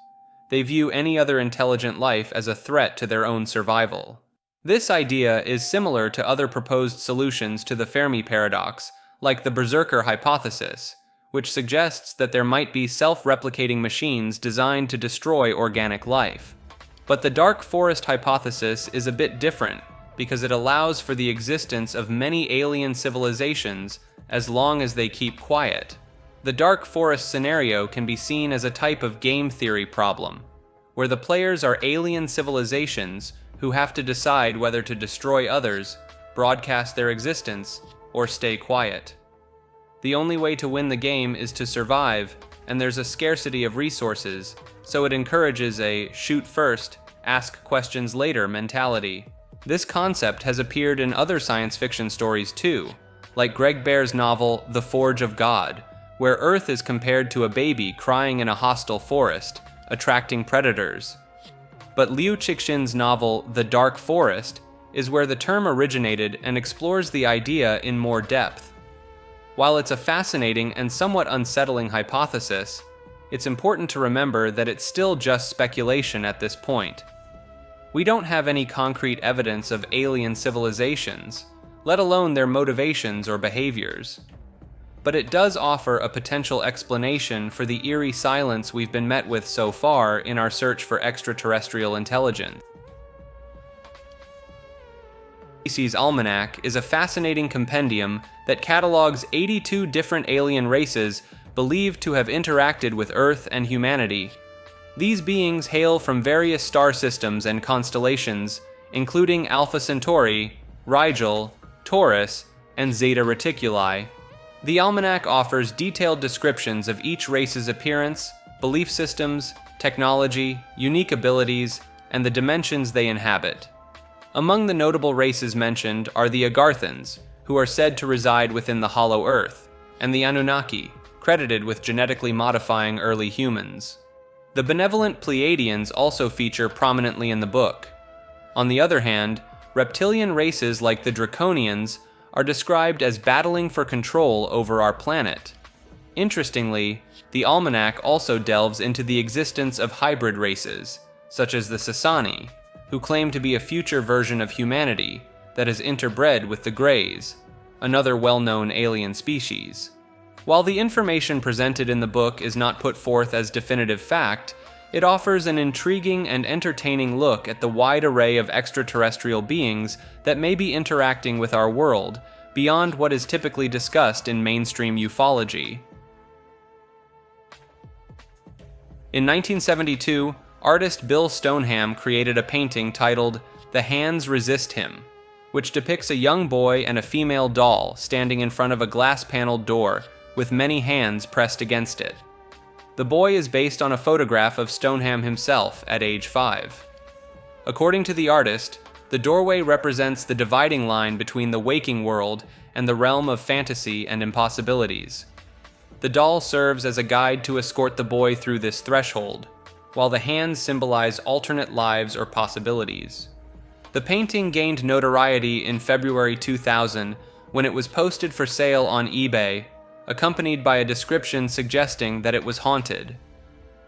[SPEAKER 1] They view any other intelligent life as a threat to their own survival. This idea is similar to other proposed solutions to the Fermi paradox, like the Berserker hypothesis, which suggests that there might be self-replicating machines designed to destroy organic life. But the dark forest hypothesis is a bit different because it allows for the existence of many alien civilizations as long as they keep quiet. The dark forest scenario can be seen as a type of game theory problem, where the players are alien civilizations who have to decide whether to destroy others, broadcast their existence, or stay quiet. The only way to win the game is to survive, and there's a scarcity of resources, so it encourages a shoot first, ask questions later mentality. This concept has appeared in other science fiction stories too, like Greg Bear's novel The Forge of God, where Earth is compared to a baby crying in a hostile forest, attracting predators. But Liu Cixin's novel The Dark Forest is where the term originated and explores the idea in more depth. While it's a fascinating and somewhat unsettling hypothesis, it's important to remember that it's still just speculation at this point. We don't have any concrete evidence of alien civilizations, let alone their motivations or behaviors. But it does offer a potential explanation for the eerie silence we've been met with so far in our search for extraterrestrial intelligence. Species Almanac is a fascinating compendium that catalogs 82 different alien races believed to have interacted with Earth and humanity. These beings hail from various star systems and constellations, including Alpha Centauri, Rigel, Taurus, and Zeta Reticuli. The almanac offers detailed descriptions of each race's appearance, belief systems, technology, unique abilities, and the dimensions they inhabit. Among the notable races mentioned are the Agarthans, who are said to reside within the Hollow Earth, and the Anunnaki, credited with genetically modifying early humans. The benevolent Pleiadians also feature prominently in the book. On the other hand, reptilian races like the Draconians are described as battling for control over our planet. Interestingly, the almanac also delves into the existence of hybrid races, such as the Sasani, who claim to be a future version of humanity that is interbred with the Greys, another well-known alien species. While the information presented in the book is not put forth as definitive fact, it offers an intriguing and entertaining look at the wide array of extraterrestrial beings that may be interacting with our world, beyond what is typically discussed in mainstream ufology. In 1972, artist Bill Stoneham created a painting titled The Hands Resist Him, which depicts a young boy and a female doll standing in front of a glass-paneled door with many hands pressed against it. The boy is based on a photograph of Stoneham himself at age 5. According to the artist, the doorway represents the dividing line between the waking world and the realm of fantasy and impossibilities. The doll serves as a guide to escort the boy through this threshold, while the hands symbolize alternate lives or possibilities. The painting gained notoriety in February 2000 when it was posted for sale on eBay, accompanied by a description suggesting that it was haunted.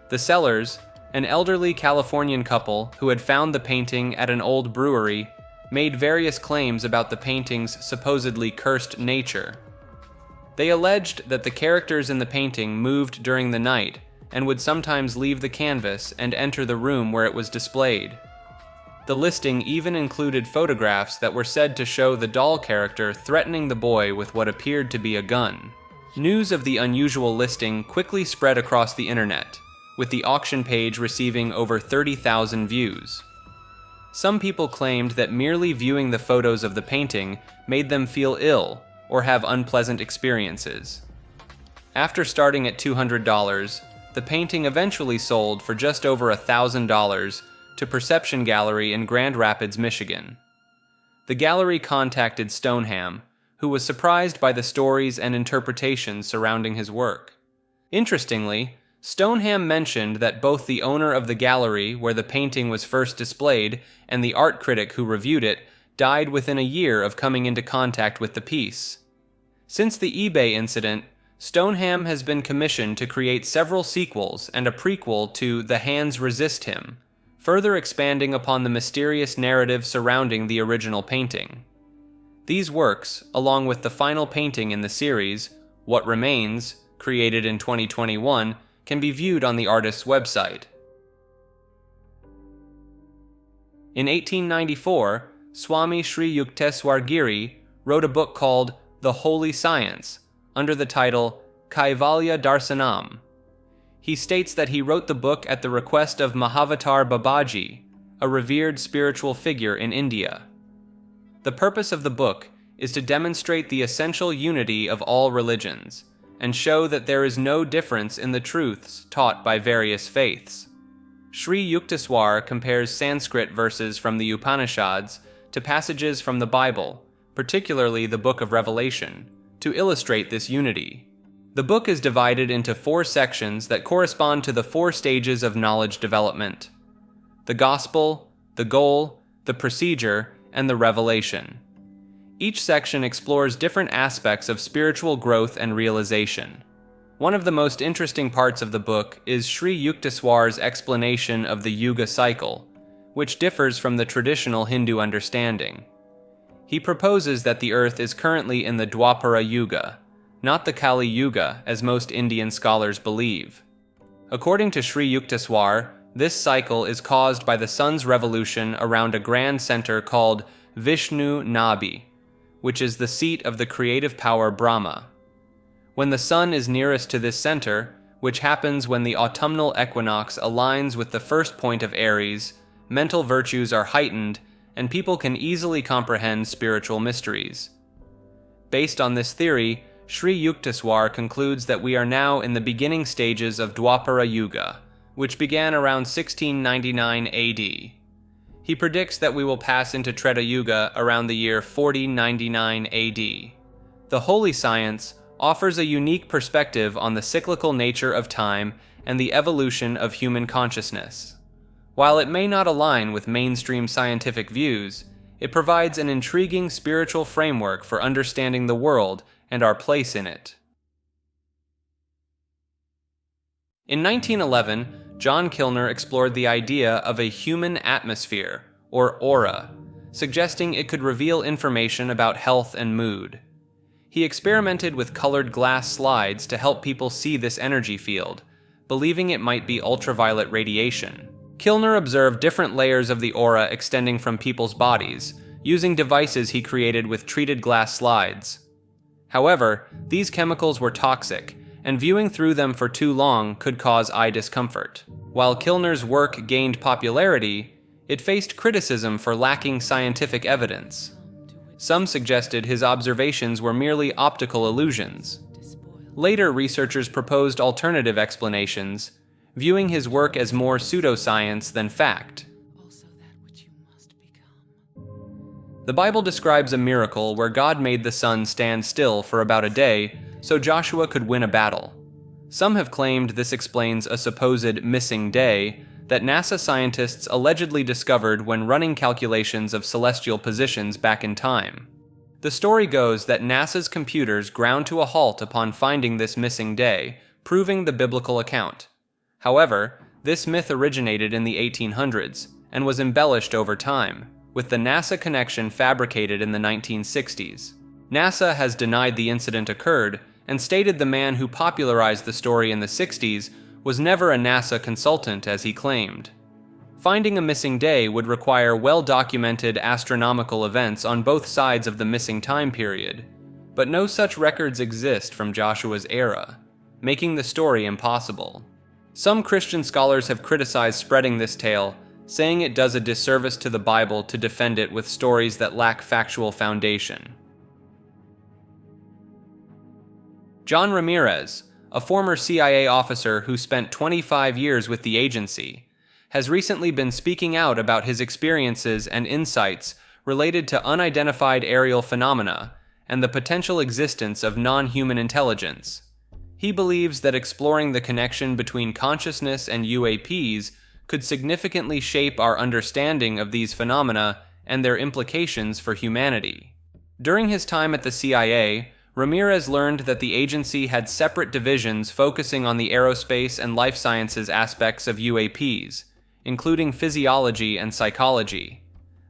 [SPEAKER 1] The sellers, an elderly Californian couple who had found the painting at an old brewery, made various claims about the painting's supposedly cursed nature. They alleged that the characters in the painting moved during the night and would sometimes leave the canvas and enter the room where it was displayed. The listing even included photographs that were said to show the doll character threatening the boy with what appeared to be a gun. News of the unusual listing quickly spread across the internet, with the auction page receiving over 30,000 views. Some people claimed that merely viewing the photos of the painting made them feel ill or have unpleasant experiences. After starting at $200, the painting eventually sold for just over $1,000 to Perception Gallery in Grand Rapids, Michigan. The gallery contacted Stoneham, who was surprised by the stories and interpretations surrounding his work. Interestingly, Stoneham mentioned that both the owner of the gallery where the painting was first displayed and the art critic who reviewed it died within a year of coming into contact with the piece. Since the eBay incident, Stoneham has been commissioned to create several sequels and a prequel to The Hands Resist Him, further expanding upon the mysterious narrative surrounding the original painting. These works, along with the final painting in the series, What Remains, created in 2021, can be viewed on the artist's website. In 1894, Swami Sri Yukteswar Giri wrote a book called The Holy Science, under the title Kaivalya Darsanam. He states that he wrote the book at the request of Mahavatar Babaji, a revered spiritual figure in India. The purpose of the book is to demonstrate the essential unity of all religions, and show that there is no difference in the truths taught by various faiths. Sri Yukteswar compares Sanskrit verses from the Upanishads to passages from the Bible, particularly the Book of Revelation, to illustrate this unity. The book is divided into 4 sections that correspond to the 4 stages of knowledge development: the gospel, the goal, the procedure, and the revelation. Each section explores different aspects of spiritual growth and realization. One of the most interesting parts of the book is Sri Yukteswar's explanation of the Yuga cycle, which differs from the traditional Hindu understanding. He proposes that the earth is currently in the Dwapara Yuga, not the Kali Yuga as most Indian scholars believe. According to Sri Yukteswar, this cycle is caused by the sun's revolution around a grand center called Vishnu Nabi, which is the seat of the creative power Brahma. When the sun is nearest to this center, which happens when the autumnal equinox aligns with the first point of Aries, mental virtues are heightened and people can easily comprehend spiritual mysteries. Based on this theory, Sri Yukteswar concludes that we are now in the beginning stages of Dwapara Yuga, which began around 1699 AD. He predicts that we will pass into Treta Yuga around the year 4099 AD. The Holy Science offers a unique perspective on the cyclical nature of time and the evolution of human consciousness. While it may not align with mainstream scientific views, it provides an intriguing spiritual framework for understanding the world and our place in it. In 1911, John Kilner explored the idea of a human atmosphere, or aura, suggesting it could reveal information about health and mood. He experimented with colored glass slides to help people see this energy field, believing it might be ultraviolet radiation. Kilner observed different layers of the aura extending from people's bodies, using devices he created with treated glass slides. However, these chemicals were toxic, and viewing through them for too long could cause eye discomfort. While Kilner's work gained popularity, it faced criticism for lacking scientific evidence. Some suggested his observations were merely optical illusions. Later, researchers proposed alternative explanations, viewing his work as more pseudoscience than fact. The Bible describes a miracle where God made the sun stand still for about a day so Joshua could win a battle. Some have claimed this explains a supposed missing day that NASA scientists allegedly discovered when running calculations of celestial positions back in time. The story goes that NASA's computers ground to a halt upon finding this missing day, proving the biblical account. However, this myth originated in the 1800s and was embellished over time, with the NASA connection fabricated in the 1960s. NASA has denied the incident occurred and stated the man who popularized the story in the 60s was never a NASA consultant as he claimed. Finding a missing day would require well-documented astronomical events on both sides of the missing time period, but no such records exist from Joshua's era, making the story impossible. Some Christian scholars have criticized spreading this tale, saying it does a disservice to the Bible to defend it with stories that lack factual foundation. John Ramirez, a former CIA officer who spent 25 years with the agency, has recently been speaking out about his experiences and insights related to unidentified aerial phenomena and the potential existence of non-human intelligence. He believes that exploring the connection between consciousness and UAPs could significantly shape our understanding of these phenomena and their implications for humanity. During his time at the CIA, Ramirez learned that the agency had separate divisions focusing on the aerospace and life sciences aspects of UAPs, including physiology and psychology.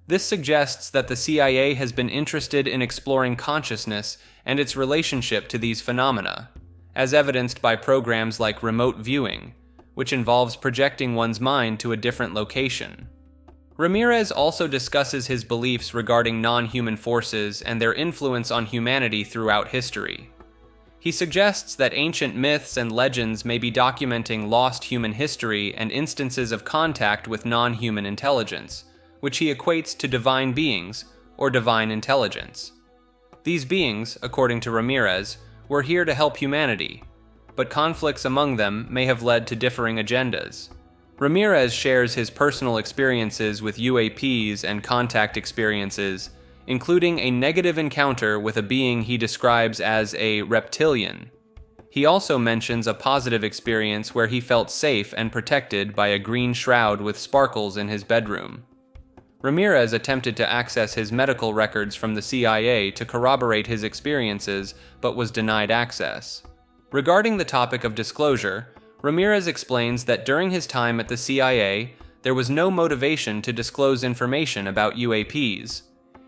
[SPEAKER 1] This suggests that the CIA has been interested in exploring consciousness and its relationship to these phenomena, as evidenced by programs like remote viewing, which involves projecting one's mind to a different location. Ramirez also discusses his beliefs regarding non-human forces and their influence on humanity throughout history. He suggests that ancient myths and legends may be documenting lost human history and instances of contact with non-human intelligence, which he equates to divine beings or divine intelligence. These beings, according to Ramirez, were here to help humanity, but conflicts among them may have led to differing agendas. Ramirez shares his personal experiences with UAPs and contact experiences, including a negative encounter with a being he describes as a reptilian. He also mentions a positive experience where he felt safe and protected by a green shroud with sparkles in his bedroom. Ramirez attempted to access his medical records from the CIA to corroborate his experiences, but was denied access. Regarding the topic of disclosure, Ramirez explains that during his time at the CIA, there was no motivation to disclose information about UAPs.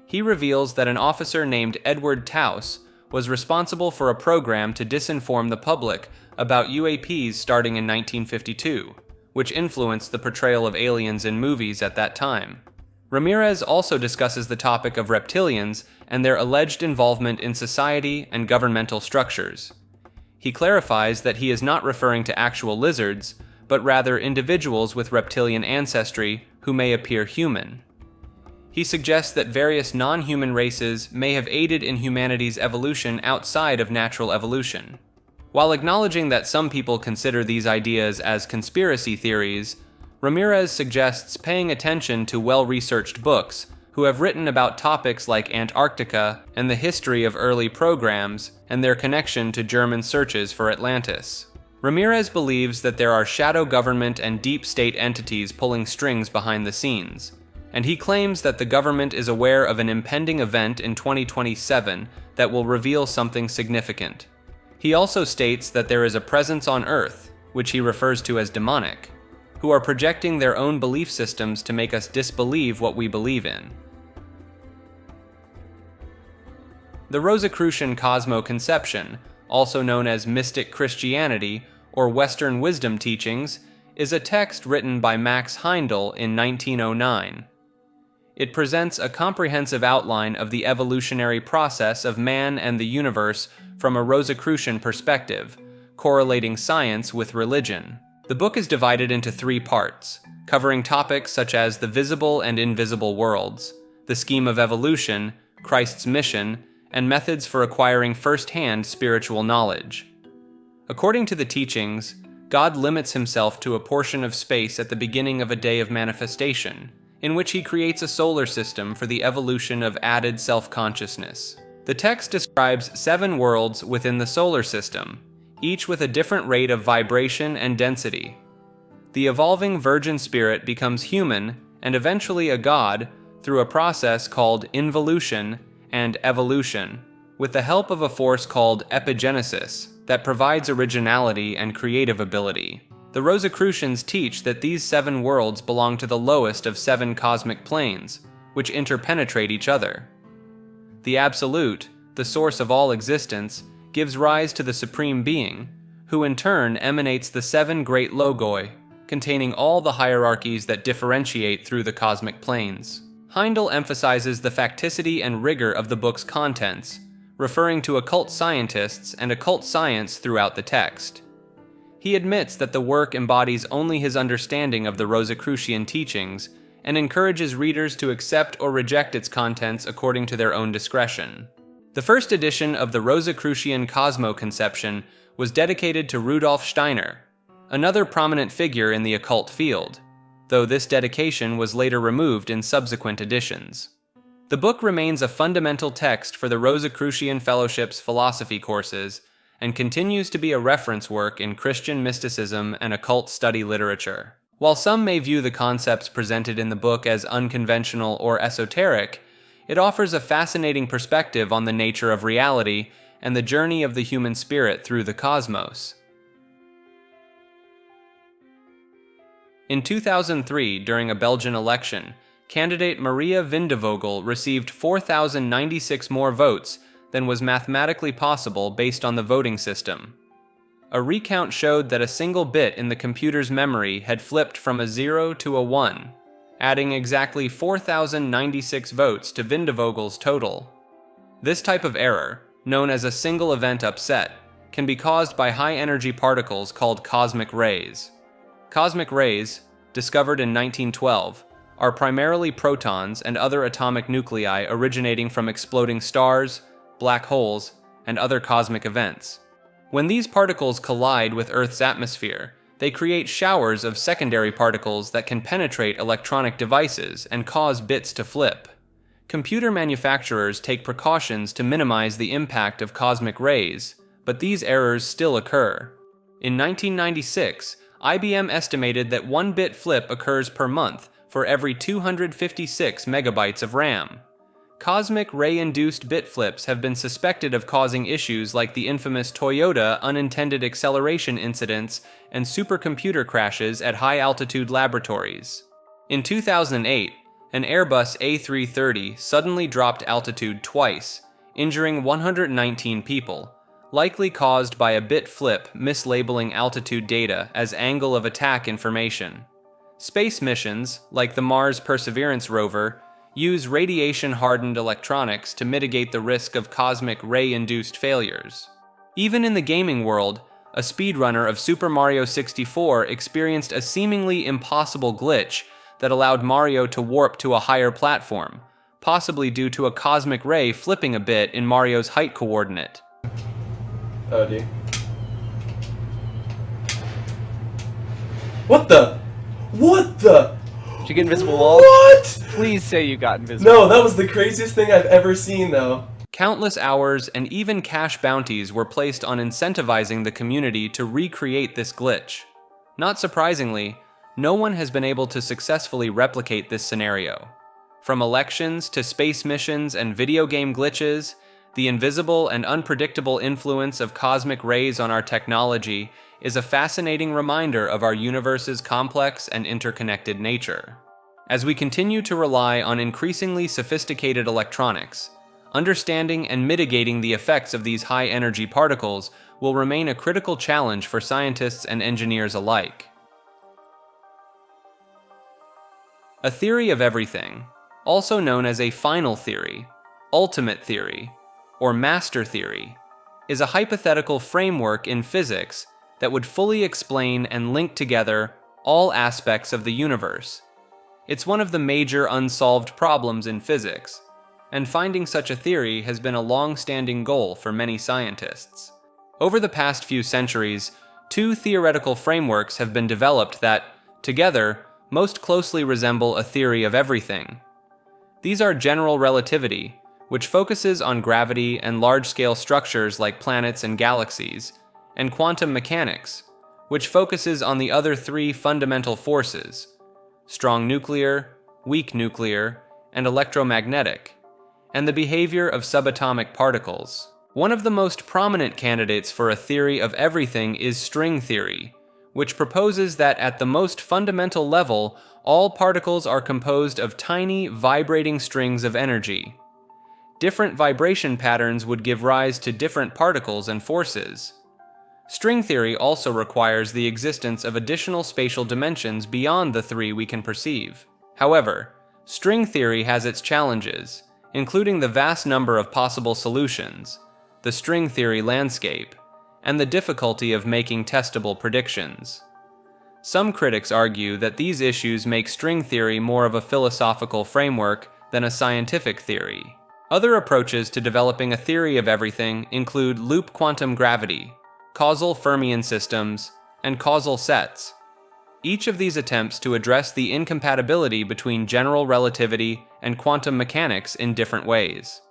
[SPEAKER 1] He reveals that an officer named Edward Taus was responsible for a program to disinform the public about UAPs starting in 1952, which influenced the portrayal of aliens in movies at that time. Ramirez also discusses the topic of reptilians and their alleged involvement in society and governmental structures. He clarifies that he is not referring to actual lizards, but rather individuals with reptilian ancestry who may appear human. He suggests that various non-human races may have aided in humanity's evolution outside of natural evolution. While acknowledging that some people consider these ideas as conspiracy theories, Ramirez suggests paying attention to well-researched books who have written about topics like Antarctica and the history of early programs and their connection to German searches for Atlantis. Ramirez believes that there are shadow government and deep state entities pulling strings behind the scenes, and he claims that the government is aware of an impending event in 2027 that will reveal something significant. He also states that there is a presence on Earth, which he refers to as demonic, who are projecting their own belief systems to make us disbelieve what we believe in. The Rosicrucian cosmo-conception, also known as mystic Christianity or Western wisdom teachings, is a text written by Max Heindel in 1909. It presents a comprehensive outline of the evolutionary process of man and the universe from a Rosicrucian perspective, correlating science with religion. The book is divided into 3 parts, covering topics such as the visible and invisible worlds, the scheme of evolution, Christ's mission, and methods for acquiring first-hand spiritual knowledge. According to the teachings, God limits himself to a portion of space at the beginning of a day of manifestation, in which he creates a solar system for the evolution of added self-consciousness. The text describes 7 worlds within the solar system, each with a different rate of vibration and density. The evolving virgin spirit becomes human and eventually a god through a process called involution and evolution, with the help of a force called epigenesis that provides originality and creative ability. The Rosicrucians teach that these 7 worlds belong to the lowest of 7 cosmic planes, which interpenetrate each other. The Absolute, the source of all existence, gives rise to the Supreme Being, who in turn emanates the 7 great logoi, containing all the hierarchies that differentiate through the cosmic planes. Heindel emphasizes the facticity and rigor of the book's contents, referring to occult scientists and occult science throughout the text. He admits that the work embodies only his understanding of the Rosicrucian teachings and encourages readers to accept or reject its contents according to their own discretion. The first edition of the Rosicrucian cosmo-conception was dedicated to Rudolf Steiner, another prominent figure in the occult field, though this dedication was later removed in subsequent editions. The book remains a fundamental text for the Rosicrucian Fellowship's philosophy courses and continues to be a reference work in Christian mysticism and occult study literature. While some may view the concepts presented in the book as unconventional or esoteric, it offers a fascinating perspective on the nature of reality and the journey of the human spirit through the cosmos. In 2003, during a Belgian election, candidate Maria Vindevogel received 4,096 more votes than was mathematically possible based on the voting system. A recount showed that a single bit in the computer's memory had flipped from a 0 to a 1, adding exactly 4,096 votes to Vindevogel's total. This type of error, known as a single event upset, can be caused by high-energy particles called cosmic rays. Cosmic rays, discovered in 1912, are primarily protons and other atomic nuclei originating from exploding stars, black holes, and other cosmic events. When these particles collide with Earth's atmosphere, they create showers of secondary particles that can penetrate electronic devices and cause bits to flip. Computer manufacturers take precautions to minimize the impact of cosmic rays, but these errors still occur. In 1996, IBM estimated that 1-bit flip occurs per month for every 256 megabytes of RAM. Cosmic ray-induced bit flips have been suspected of causing issues like the infamous Toyota unintended acceleration incidents and supercomputer crashes at high-altitude laboratories. In 2008, an Airbus A330 suddenly dropped altitude twice, injuring 119 people, likely caused by a bit flip mislabeling altitude data as angle of attack information. Space missions, like the Mars Perseverance rover, use radiation-hardened electronics to mitigate the risk of cosmic ray-induced failures. Even in the gaming world, a speedrunner of Super Mario 64 experienced a seemingly impossible glitch that allowed Mario to warp to a higher platform, possibly due to a cosmic ray flipping a bit in Mario's height coordinate.
[SPEAKER 17] Oh, dude. What the?
[SPEAKER 20] Did you get invisible walls?
[SPEAKER 17] What?
[SPEAKER 20] Please say you got invisible.
[SPEAKER 17] No, that was the craziest thing I've ever seen, though.
[SPEAKER 1] Countless hours and even cash bounties were placed on incentivizing the community to recreate this glitch. Not surprisingly, no one has been able to successfully replicate this scenario. From elections to space missions and video game glitches, the invisible and unpredictable influence of cosmic rays on our technology is a fascinating reminder of our universe's complex and interconnected nature. As we continue to rely on increasingly sophisticated electronics, understanding and mitigating the effects of these high-energy particles will remain a critical challenge for scientists and engineers alike. A theory of everything, also known as a final theory, ultimate theory, or master theory, is a hypothetical framework in physics that would fully explain and link together all aspects of the universe. It's one of the major unsolved problems in physics, and finding such a theory has been a long-standing goal for many scientists. Over the past few centuries, two theoretical frameworks have been developed that, together, most closely resemble a theory of everything. These are general relativity, which focuses on gravity and large-scale structures like planets and galaxies, and quantum mechanics, which focuses on the other three fundamental forces: strong nuclear, weak nuclear, and electromagnetic, and the behavior of subatomic particles. One of the most prominent candidates for a theory of everything is string theory, which proposes that at the most fundamental level, all particles are composed of tiny, vibrating strings of energy. Different vibration patterns would give rise to different particles and forces. String theory also requires the existence of additional spatial dimensions beyond the three we can perceive. However, string theory has its challenges, including the vast number of possible solutions, the string theory landscape, and the difficulty of making testable predictions. Some critics argue that these issues make string theory more of a philosophical framework than a scientific theory. Other approaches to developing a theory of everything include loop quantum gravity, causal fermion systems, and causal sets. Each of these attempts to address the incompatibility between general relativity and quantum mechanics in different ways.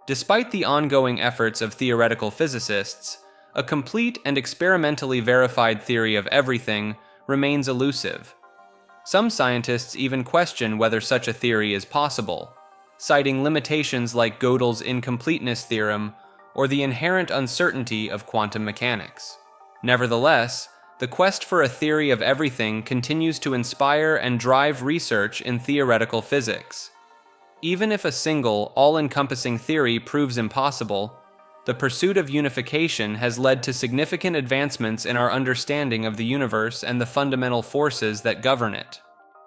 [SPEAKER 1] Despite the ongoing efforts of theoretical physicists, a complete and experimentally verified theory of everything remains elusive. Some scientists even question whether such a theory is possible, citing limitations like Gödel's incompleteness theorem or the inherent uncertainty of quantum mechanics. Nevertheless, the quest for a theory of everything continues to inspire and drive research in theoretical physics. Even if a single, all-encompassing theory proves impossible, the pursuit of unification has led to significant advancements in our understanding of the universe and the fundamental forces that govern it.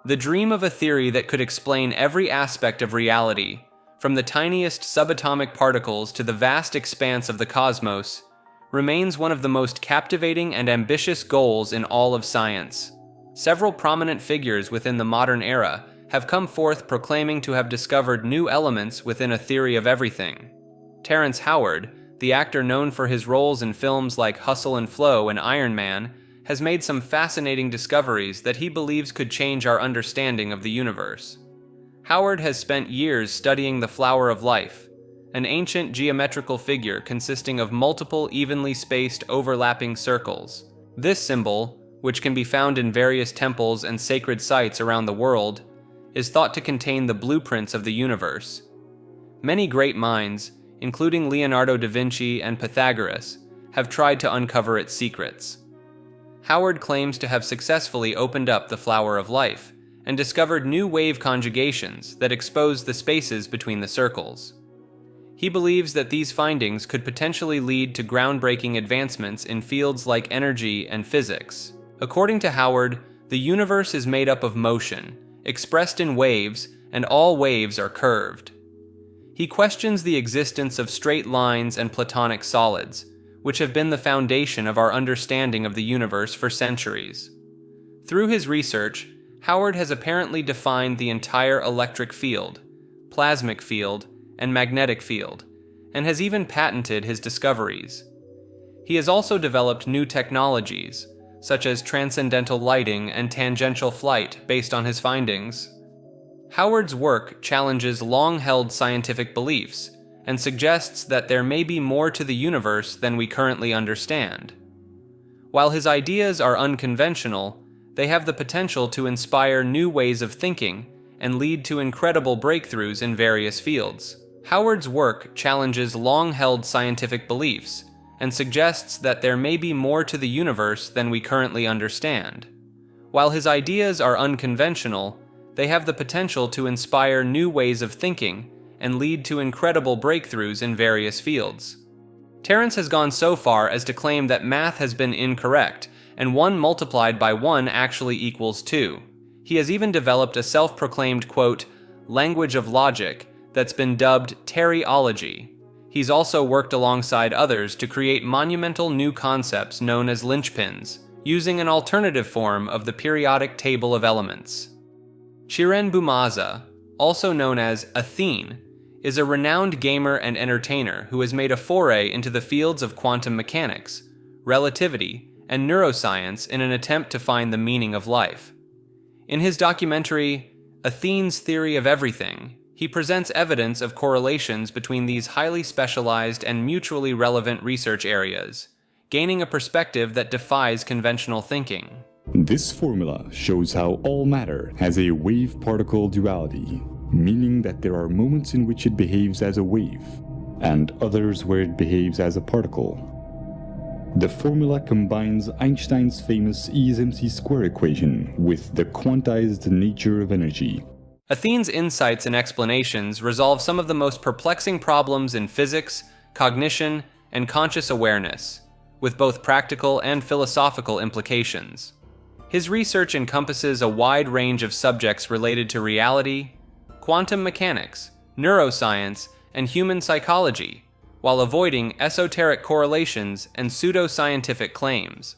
[SPEAKER 1] The dream of a theory that could explain every aspect of reality, from the tiniest subatomic particles to the vast expanse of the cosmos, remains one of the most captivating and ambitious goals in all of science. Several prominent figures within the modern era have come forth proclaiming to have discovered new elements within a theory of everything. Terrence Howard, the actor known for his roles in films like Hustle and Flow and Iron Man, has made some fascinating discoveries that he believes could change our understanding of the universe. Howard has spent years studying the flower of life, an ancient geometrical figure consisting of multiple evenly spaced overlapping circles. This symbol, which can be found in various temples and sacred sites around the world, is thought to contain the blueprints of the universe. Many great minds, including Leonardo da Vinci and Pythagoras, have tried to uncover its secrets. Howard claims to have successfully opened up the flower of life and discovered new wave conjugations that expose the spaces between the circles. He believes that these findings could potentially lead to groundbreaking advancements in fields like energy and physics. According to Howard, the universe is made up of motion, expressed in waves, and all waves are curved. He questions the existence of straight lines and platonic solids, which have been the foundation of our understanding of the universe for centuries. Through his research, Howard has apparently defined the entire electric field, plasmic field, and magnetic field, and has even patented his discoveries. He has also developed new technologies, such as transcendental lighting and tangential flight, based on his findings. Howard's work challenges long-held scientific beliefs and suggests that there may be more to the universe than we currently understand. While his ideas are unconventional, they have the potential to inspire new ways of thinking and lead to incredible breakthroughs in various fields. Howard's work challenges long-held scientific beliefs and suggests that there may be more to the universe than we currently understand. While his ideas are unconventional, they have the potential to inspire new ways of thinking and lead to incredible breakthroughs in various fields. Terrence has gone so far as to claim that math has been incorrect, and 1 multiplied by 1 actually equals 2. He has even developed a self-proclaimed, quote, language of logic that's been dubbed Terryology. He's also worked alongside others to create monumental new concepts known as linchpins, using an alternative form of the periodic table of elements. Shiren Bumaza, also known as Athene, is a renowned gamer and entertainer who has made a foray into the fields of quantum mechanics, relativity, and neuroscience in an attempt to find the meaning of life. In his documentary, Athene's Theory of Everything, he presents evidence of correlations between these highly specialized and mutually relevant research areas, gaining a perspective that defies conventional thinking.
[SPEAKER 21] This formula shows how all matter has a wave-particle duality, meaning that there are moments in which it behaves as a wave, and others where it behaves as a particle. The formula combines Einstein's famous E is mc squared equation with the quantized nature of energy.
[SPEAKER 1] Athene's insights and explanations resolve some of the most perplexing problems in physics, cognition, and conscious awareness, with both practical and philosophical implications. His research encompasses a wide range of subjects related to reality, quantum mechanics, neuroscience, and human psychology, while avoiding esoteric correlations and pseudoscientific claims.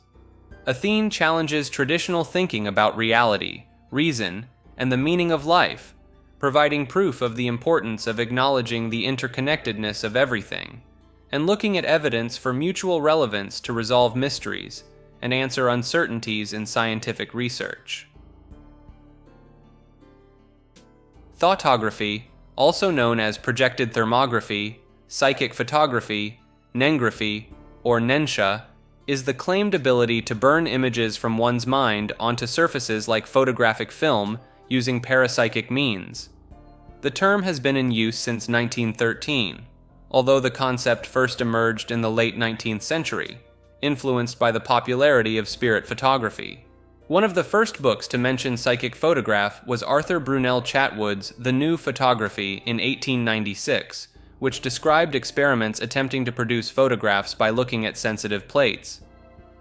[SPEAKER 1] Athene challenges traditional thinking about reality, reason, and the meaning of life, providing proof of the importance of acknowledging the interconnectedness of everything, and looking at evidence for mutual relevance to resolve mysteries and answer uncertainties in scientific research. Thoughtography, also known as projected thermography, psychic photography, nengraphy, or nensha, is the claimed ability to burn images from one's mind onto surfaces like photographic film using parapsychic means. The term has been in use since 1913, although the concept first emerged in the late 19th century. influenced by the popularity of spirit photography. One of the first books to mention psychic photograph was Arthur Brunel Chatwood's The New Photography in 1896, which described experiments attempting to produce photographs by looking at sensitive plates.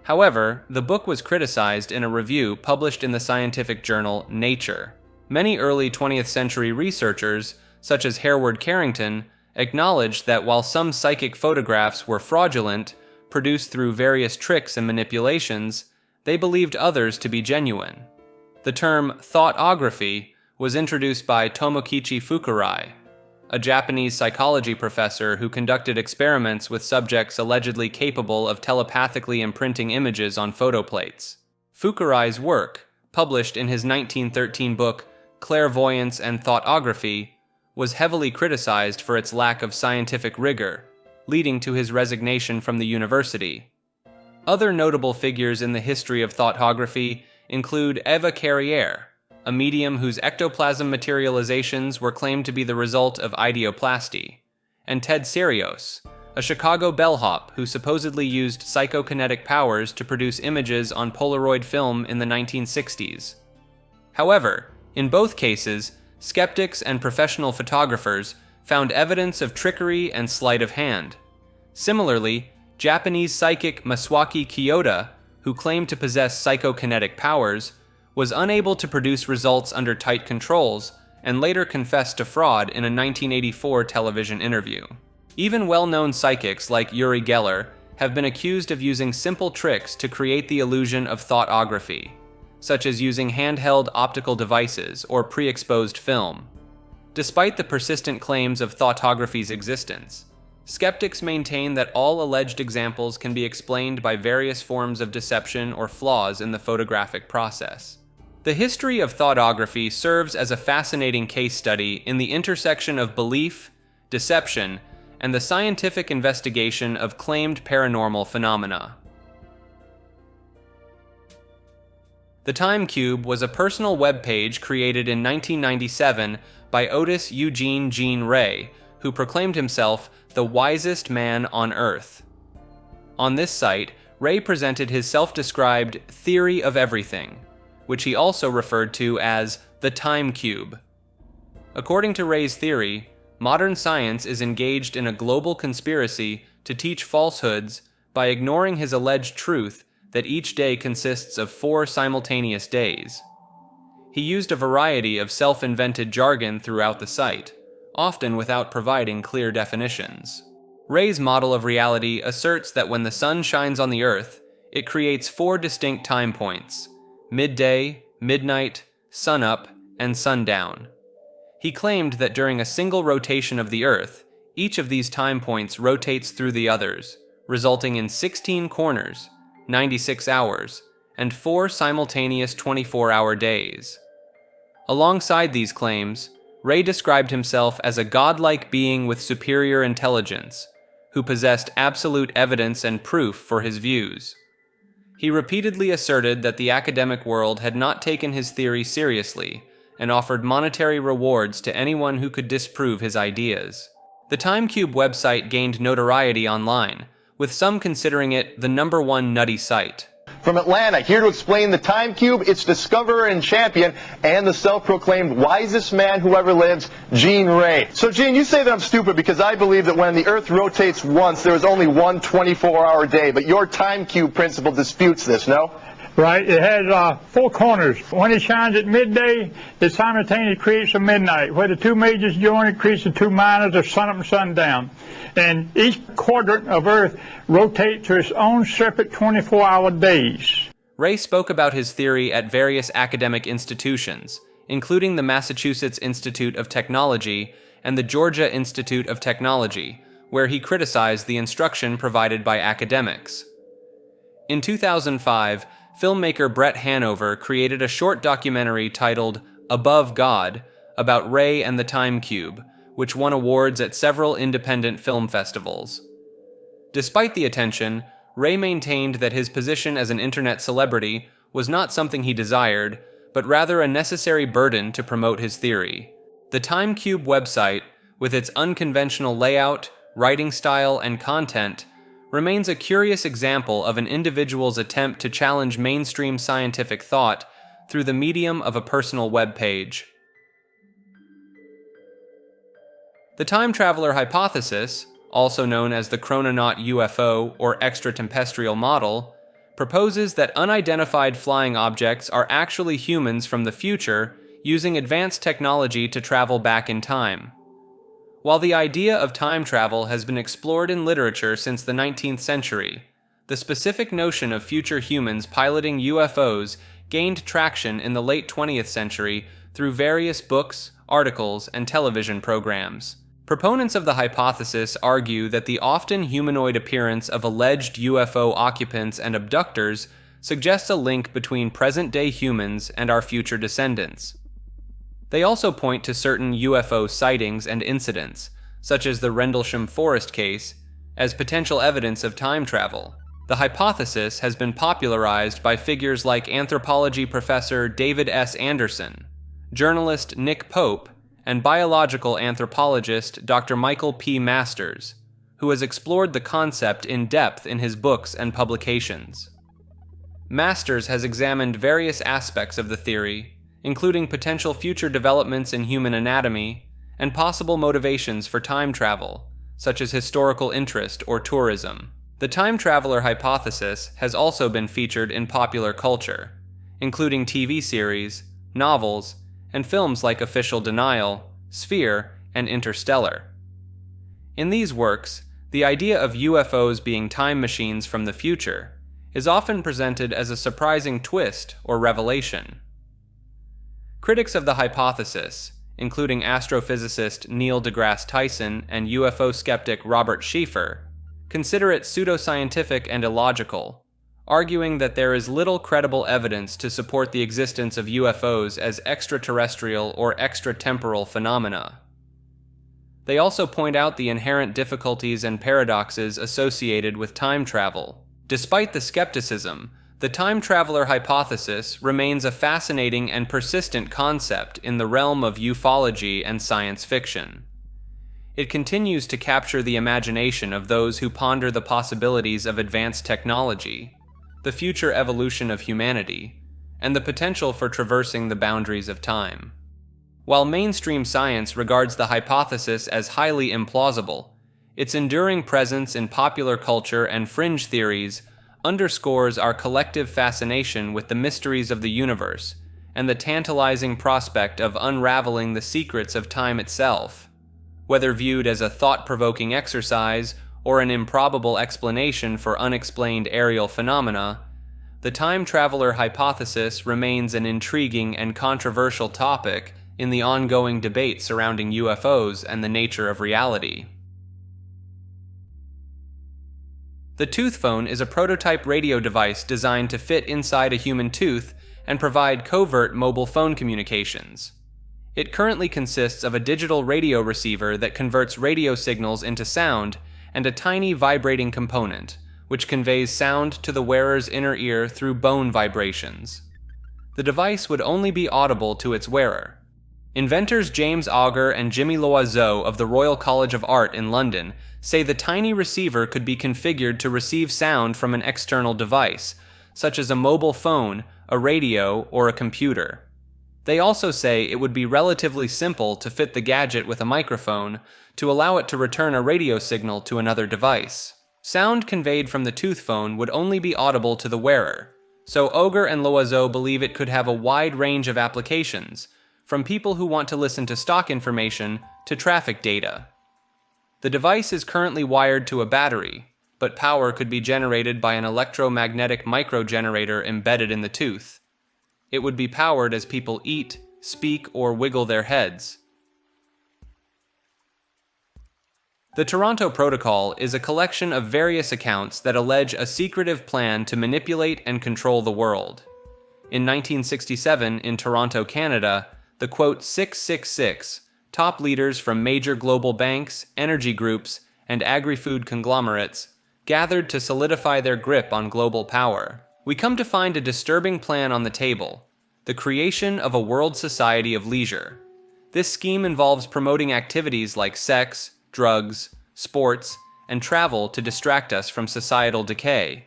[SPEAKER 1] However, the book was criticized in a review published in the scientific journal Nature. Many early 20th century researchers, such as Hereward Carrington, acknowledged that while some psychic photographs were fraudulent, produced through various tricks and manipulations, they believed others to be genuine. The term thoughtography was introduced by Tomokichi Fukurai, a Japanese psychology professor who conducted experiments with subjects allegedly capable of telepathically imprinting images on photoplates. Fukurai's work, published in his 1913 book Clairvoyance and Thoughtography, was heavily criticized for its lack of scientific rigor, leading to his resignation from the university. Other notable figures in the history of thoughtography include Eva Carriere, a medium whose ectoplasm materializations were claimed to be the result of ideoplasty, and Ted Serios, a Chicago bellhop who supposedly used psychokinetic powers to produce images on Polaroid film in the 1960s. However, in both cases, skeptics and professional photographers found evidence of trickery and sleight of hand. Similarly, Japanese psychic Masuaki Kyoda, who claimed to possess psychokinetic powers, was unable to produce results under tight controls and later confessed to fraud in a 1984 television interview. Even well-known psychics like Uri Geller have been accused of using simple tricks to create the illusion of thoughtography, such as using handheld optical devices or pre-exposed film. Despite the persistent claims of thoughtography's existence, skeptics maintain that all alleged examples can be explained by various forms of deception or flaws in the photographic process. The history of thoughtography serves as a fascinating case study in the intersection of belief, deception, and the scientific investigation of claimed paranormal phenomena. The Time Cube was a personal web page created in 1997 by Otis Eugene Jean Ray, who proclaimed himself the wisest man on Earth. On this site, Ray presented his self-described theory of everything, which he also referred to as the Time Cube. According to Ray's theory, modern science is engaged in a global conspiracy to teach falsehoods by ignoring his alleged truth that each day consists of 4 simultaneous days. He used a variety of self-invented jargon throughout the site, often without providing clear definitions. Ray's model of reality asserts that when the sun shines on the Earth, it creates 4 distinct time points: midday, midnight, sunup, and sundown. He claimed that during a single rotation of the Earth, each of these time points rotates through the others, resulting in 16 corners, 96 hours, and 4 simultaneous 24-hour days. Alongside these claims, Ray described himself as a godlike being with superior intelligence, who possessed absolute evidence and proof for his views. He repeatedly asserted that the academic world had not taken his theory seriously and offered monetary rewards to anyone who could disprove his ideas. The Time Cube website gained notoriety online, with some considering it the #1 nutty site.
[SPEAKER 2] From Atlanta, here to explain the Time Cube, its discoverer and champion, and the self-proclaimed wisest man who ever lives, Gene Ray. So, Gene, you say that I'm stupid because I believe that when the Earth rotates once, there is only one 24-hour day, but your Time Cube principle disputes this, no?
[SPEAKER 22] Right, it has 4 corners. When it shines at midday, it simultaneously creates a midnight. Where the 2 majors join, it creates the 2 minors of sunup and sundown. And each quadrant of Earth rotates to its own separate 24-hour days.
[SPEAKER 1] Ray spoke about his theory at various academic institutions, including the Massachusetts Institute of Technology and the Georgia Institute of Technology, where he criticized the instruction provided by academics. In 2005, filmmaker Brett Hanover created a short documentary titled Above God about Ray and the Time Cube, which won awards at several independent film festivals. Despite the attention, Ray maintained that his position as an internet celebrity was not something he desired, but rather a necessary burden to promote his theory. The Time Cube website, with its unconventional layout, writing style, and content, remains a curious example of an individual's attempt to challenge mainstream scientific thought through the medium of a personal web page. The time traveler hypothesis, also known as the chrononaut UFO or extraterrestrial model, proposes that unidentified flying objects are actually humans from the future using advanced technology to travel back in time. While the idea of time travel has been explored in literature since the 19th century, the specific notion of future humans piloting UFOs gained traction in the late 20th century through various books, articles, and television programs. Proponents of the hypothesis argue that the often humanoid appearance of alleged UFO occupants and abductors suggests a link between present-day humans and our future descendants. They also point to certain UFO sightings and incidents, such as the Rendlesham Forest case, as potential evidence of time travel. The hypothesis has been popularized by figures like anthropology professor David S. Anderson, journalist Nick Pope, and biological anthropologist Dr. Michael P. Masters, who has explored the concept in depth in his books and publications. Masters has examined various aspects of the theory, including potential future developments in human anatomy and possible motivations for time travel, such as historical interest or tourism. The time traveler hypothesis has also been featured in popular culture, including TV series, novels, and films like Official Denial, Sphere, and Interstellar. In these works, the idea of UFOs being time machines from the future is often presented as a surprising twist or revelation. Critics of the hypothesis, including astrophysicist Neil deGrasse Tyson and UFO skeptic Robert Schieffer, consider it pseudoscientific and illogical, arguing that there is little credible evidence to support the existence of UFOs as extraterrestrial or extratemporal phenomena. They also point out the inherent difficulties and paradoxes associated with time travel. Despite the skepticism, the time traveler hypothesis remains a fascinating and persistent concept in the realm of ufology and science fiction. It continues to capture the imagination of those who ponder the possibilities of advanced technology, the future evolution of humanity, and the potential for traversing the boundaries of time. While mainstream science regards the hypothesis as highly implausible, its enduring presence in popular culture and fringe theories underscores our collective fascination with the mysteries of the universe and the tantalizing prospect of unraveling the secrets of time itself. Whether viewed as a thought-provoking exercise or an improbable explanation for unexplained aerial phenomena, the time traveler hypothesis remains an intriguing and controversial topic in the ongoing debate surrounding UFOs and the nature of reality. The tooth phone is a prototype radio device designed to fit inside a human tooth and provide covert mobile phone communications. It currently consists of a digital radio receiver that converts radio signals into sound and a tiny vibrating component, which conveys sound to the wearer's inner ear through bone vibrations. The device would only be audible to its wearer. Inventors James Auger and Jimmy Loiseau of the Royal College of Art in London say the tiny receiver could be configured to receive sound from an external device, such as a mobile phone, a radio, or a computer. They also say it would be relatively simple to fit the gadget with a microphone to allow it to return a radio signal to another device. Sound conveyed from the tooth phone would only be audible to the wearer, so Auger and Loiseau believe it could have a wide range of applications, from people who want to listen to stock information to traffic data. The device is currently wired to a battery, but power could be generated by an electromagnetic microgenerator embedded in the tooth. It would be powered as people eat, speak, or wiggle their heads. The Toronto Protocol is a collection of various accounts that allege a secretive plan to manipulate and control the world. In 1967, in Toronto, Canada, the quote 666, top leaders from major global banks, energy groups, and agri-food conglomerates gathered to solidify their grip on global power. We come to find a disturbing plan on the table: the creation of a world society of leisure. This scheme involves promoting activities like sex, drugs, sports, and travel to distract us from societal decay.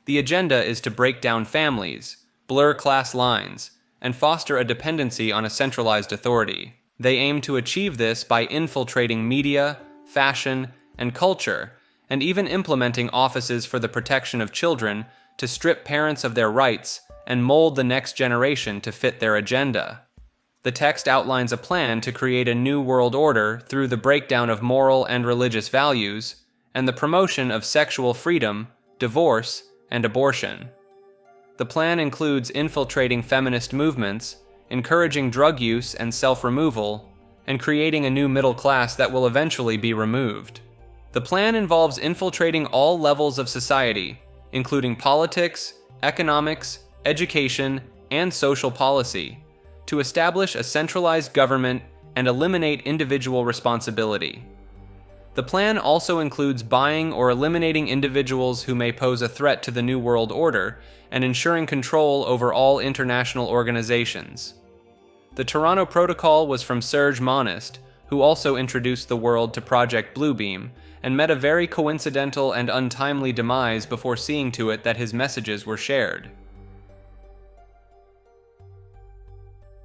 [SPEAKER 1] The agenda is to break down families, blur class lines, and foster a dependency on a centralized authority. They aim to achieve this by infiltrating media, fashion, and culture, and even implementing offices for the protection of children to strip parents of their rights and mold the next generation to fit their agenda. The text outlines a plan to create a new world order through the breakdown of moral and religious values and the promotion of sexual freedom, divorce, and abortion. The plan includes infiltrating feminist movements, encouraging drug use and self-removal, and creating a new middle class that will eventually be removed. The plan involves infiltrating all levels of society, including politics, economics, education, and social policy, to establish a centralized government and eliminate individual responsibility. The plan also includes buying or eliminating individuals who may pose a threat to the New World Order and ensuring control over all international organizations. The Toronto Protocol was from Serge Monist, who also introduced the world to Project Bluebeam, and met a very coincidental and untimely demise before seeing to it that his messages were shared.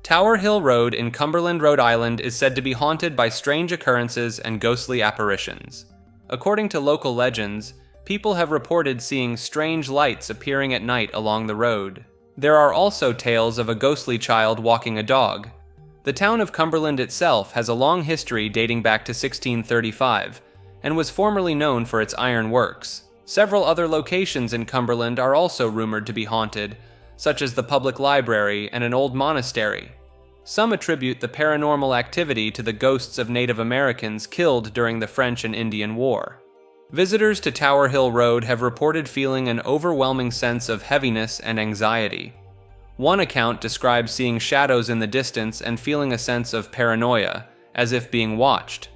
[SPEAKER 1] Tower Hill Road in Cumberland, Rhode Island is said to be haunted by strange occurrences and ghostly apparitions. According to local legends, people have reported seeing strange lights appearing at night along the road. There are also tales of a ghostly child walking a dog. The town of Cumberland itself has a long history dating back to 1635, and was formerly known for its iron works. Several other locations in Cumberland are also rumored to be haunted, such as the public library and an old monastery. Some attribute the paranormal activity to the ghosts of Native Americans killed during the French and Indian War. Visitors to Tower Hill Road have reported feeling an overwhelming sense of heaviness and anxiety. One account describes seeing shadows in the distance and feeling a sense of paranoia, as if being watched.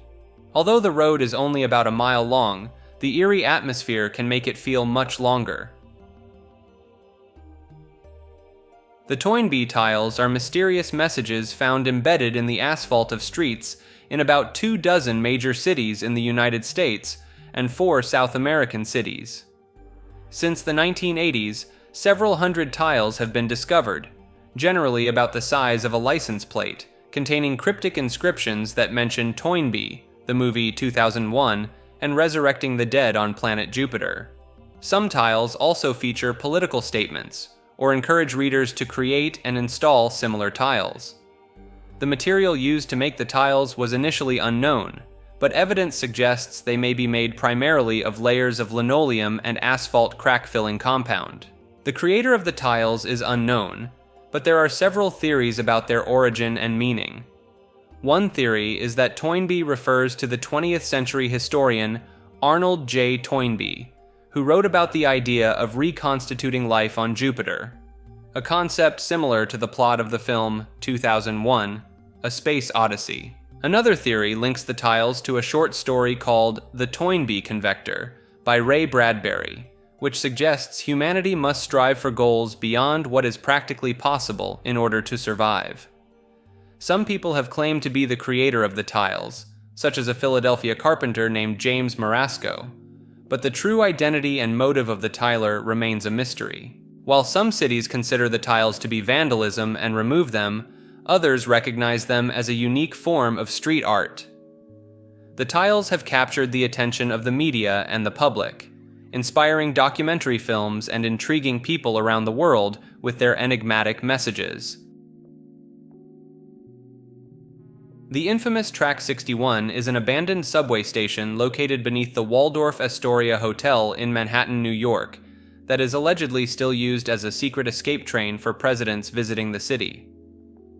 [SPEAKER 1] Although the road is only about a mile long, the eerie atmosphere can make it feel much longer. The Toynbee tiles are mysterious messages found embedded in the asphalt of streets in about 24 major cities in the United States and 4 South American cities. Since the 1980s, several hundred tiles have been discovered, generally about the size of a license plate, containing cryptic inscriptions that mention Toynbee, the movie 2001, and resurrecting the dead on planet Jupiter. Some tiles also feature political statements, or encourage readers to create and install similar tiles. The material used to make the tiles was initially unknown, but evidence suggests they may be made primarily of layers of linoleum and asphalt crack-filling compound. The creator of the tiles is unknown, but there are several theories about their origin and meaning. One theory is that Toynbee refers to the 20th century historian Arnold J. Toynbee, who wrote about the idea of reconstituting life on Jupiter, a concept similar to the plot of the film 2001, A Space Odyssey. Another theory links the tiles to a short story called The Toynbee Convector by Ray Bradbury, which suggests humanity must strive for goals beyond what is practically possible in order to survive. Some people have claimed to be the creator of the tiles, such as a Philadelphia carpenter named James Marasco, but the true identity and motive of the tiler remains a mystery. While some cities consider the tiles to be vandalism and remove them, others recognize them as a unique form of street art. The tiles have captured the attention of the media and the public, inspiring documentary films and intriguing people around the world with their enigmatic messages. The infamous Track 61 is an abandoned subway station located beneath the Waldorf Astoria Hotel in Manhattan, New York, that is allegedly still used as a secret escape train for presidents visiting the city.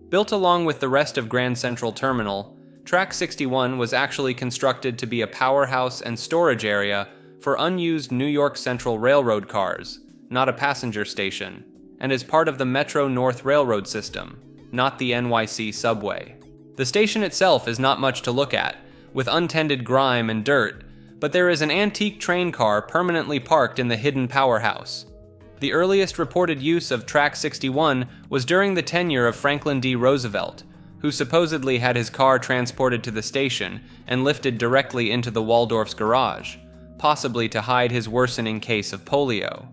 [SPEAKER 1] Built along with the rest of Grand Central Terminal, Track 61 was actually constructed to be a powerhouse and storage area for unused New York Central Railroad cars, not a passenger station, and is part of the Metro North Railroad system, not the NYC subway. The station itself is not much to look at, with untended grime and dirt, but there is an antique train car permanently parked in the hidden powerhouse. The earliest reported use of Track 61 was during the tenure of Franklin D. Roosevelt, who supposedly had his car transported to the station and lifted directly into the Waldorf's garage, possibly to hide his worsening case of polio.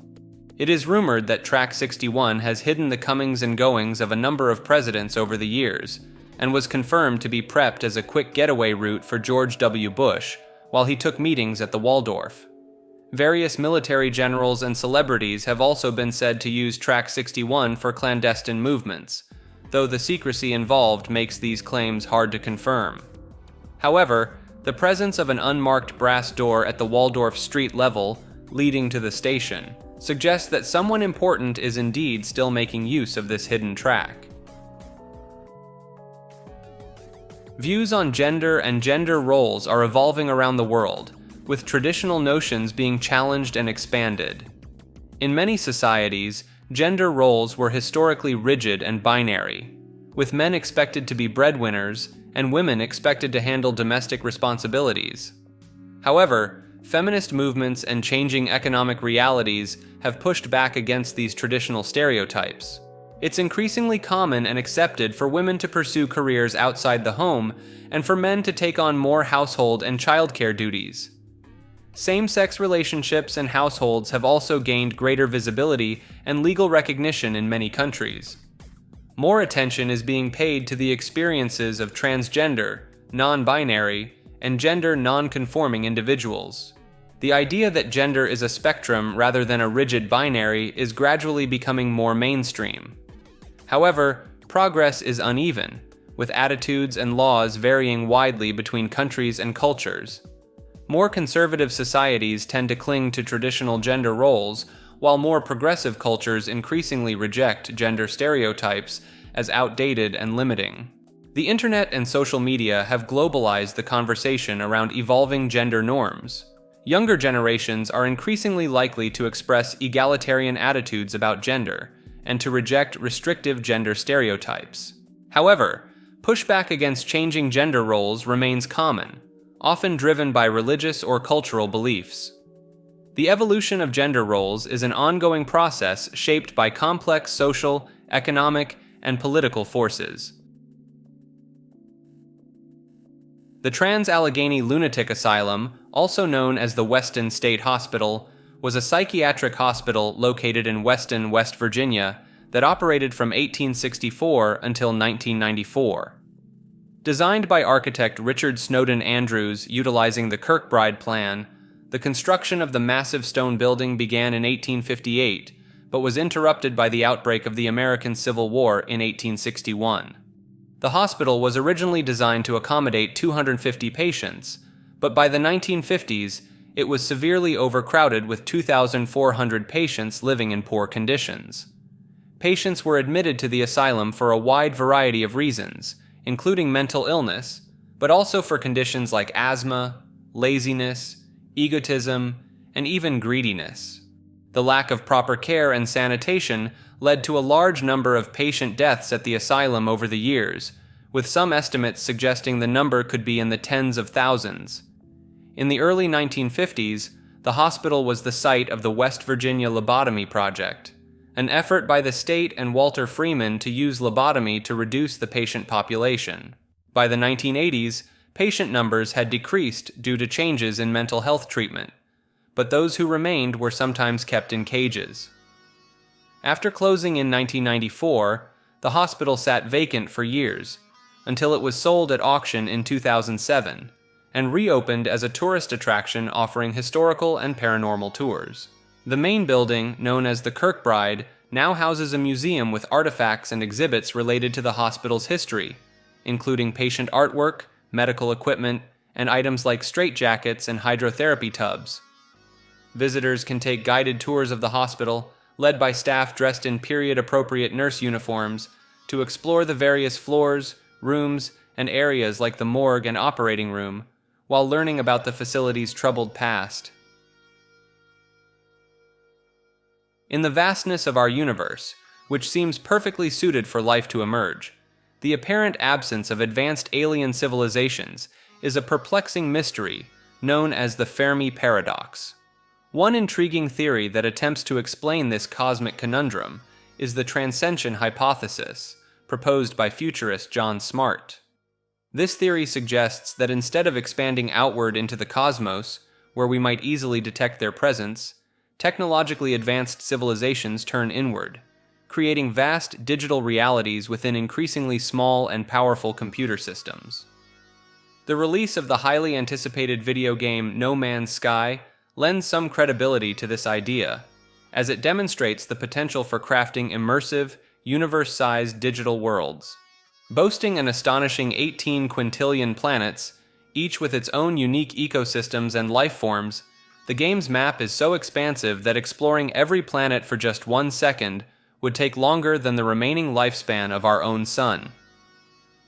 [SPEAKER 1] It is rumored that Track 61 has hidden the comings and goings of a number of presidents over the years, and was confirmed to be prepped as a quick getaway route for George W. Bush while he took meetings at the Waldorf. Various military generals and celebrities have also been said to use Track 61 for clandestine movements, though the secrecy involved makes these claims hard to confirm. However, the presence of an unmarked brass door at the Waldorf street level, leading to the station, suggests that someone important is indeed still making use of this hidden track. Views on gender and gender roles are evolving around the world, with traditional notions being challenged and expanded. In many societies, gender roles were historically rigid and binary, with men expected to be breadwinners and women expected to handle domestic responsibilities. However, feminist movements and changing economic realities have pushed back against these traditional stereotypes. It's increasingly common and accepted for women to pursue careers outside the home and for men to take on more household and childcare duties. Same-sex relationships and households have also gained greater visibility and legal recognition in many countries. More attention is being paid to the experiences of transgender, non-binary, and gender non-conforming individuals. The idea that gender is a spectrum rather than a rigid binary is gradually becoming more mainstream. However, progress is uneven, with attitudes and laws varying widely between countries and cultures. More conservative societies tend to cling to traditional gender roles, while more progressive cultures increasingly reject gender stereotypes as outdated and limiting. The internet and social media have globalized the conversation around evolving gender norms. Younger generations are increasingly likely to express egalitarian attitudes about gender, and to reject restrictive gender stereotypes. However, pushback against changing gender roles remains common, often driven by religious or cultural beliefs. The evolution of gender roles is an ongoing process shaped by complex social, economic, and political forces. The Trans-Allegheny Lunatic Asylum, also known as the Weston State Hospital, was a psychiatric hospital located in Weston, West Virginia, that operated from 1864 until 1994. Designed by architect Richard Snowden Andrews utilizing the Kirkbride plan, the construction of the massive stone building began in 1858, but was interrupted by the outbreak of the American Civil War in 1861. The hospital was originally designed to accommodate 250 patients, but by the 1950s, it was severely overcrowded with 2,400 patients living in poor conditions. Patients were admitted to the asylum for a wide variety of reasons, including mental illness, but also for conditions like asthma, laziness, egotism, and even greediness. The lack of proper care and sanitation led to a large number of patient deaths at the asylum over the years, with some estimates suggesting the number could be in the tens of thousands. In the early 1950s, the hospital was the site of the West Virginia Lobotomy Project, an effort by the state and Walter Freeman to use lobotomy to reduce the patient population. By the 1980s, patient numbers had decreased due to changes in mental health treatment, but those who remained were sometimes kept in cages. After closing in 1994, the hospital sat vacant for years, until it was sold at auction in 2007, and reopened as a tourist attraction offering historical and paranormal tours. The main building, known as the Kirkbride, now houses a museum with artifacts and exhibits related to the hospital's history, including patient artwork, medical equipment, and items like straitjackets and hydrotherapy tubs. Visitors can take guided tours of the hospital, led by staff dressed in period-appropriate nurse uniforms, to explore the various floors, rooms, and areas like the morgue and operating room, while learning about the facility's troubled past. In the vastness of our universe, which seems perfectly suited for life to emerge, the apparent absence of advanced alien civilizations is a perplexing mystery known as the Fermi paradox. One intriguing theory that attempts to explain this cosmic conundrum is the transcension hypothesis, proposed by futurist John Smart. This theory suggests that instead of expanding outward into the cosmos, where we might easily detect their presence, technologically advanced civilizations turn inward, creating vast digital realities within increasingly small and powerful computer systems. The release of the highly anticipated video game No Man's Sky lends some credibility to this idea, as it demonstrates the potential for crafting immersive, universe-sized digital worlds. Boasting an astonishing 18 quintillion planets, each with its own unique ecosystems and life forms, the game's map is so expansive that exploring every planet for just 1 second would take longer than the remaining lifespan of our own sun.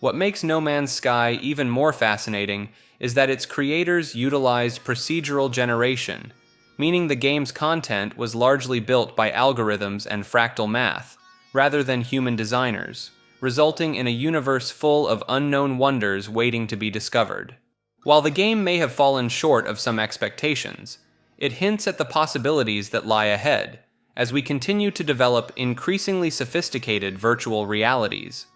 [SPEAKER 1] What makes No Man's Sky even more fascinating is that its creators utilized procedural generation, meaning the game's content was largely built by algorithms and fractal math, rather than human designers, resulting in a universe full of unknown wonders waiting to be discovered. While the game may have fallen short of some expectations, it hints at the possibilities that lie ahead, as we continue to develop increasingly sophisticated virtual realities.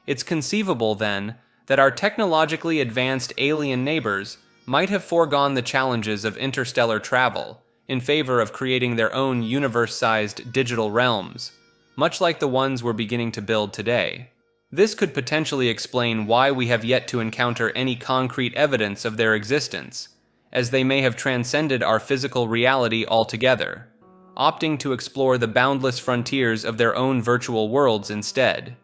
[SPEAKER 1] It's conceivable, then, that our technologically advanced alien neighbors might have foregone the challenges of interstellar travel in favor of creating their own universe-sized digital realms, much like the ones we're beginning to build today. This could potentially explain why we have yet to encounter any concrete evidence of their existence, as they may have transcended our physical reality altogether, opting to explore the boundless frontiers of their own virtual worlds instead.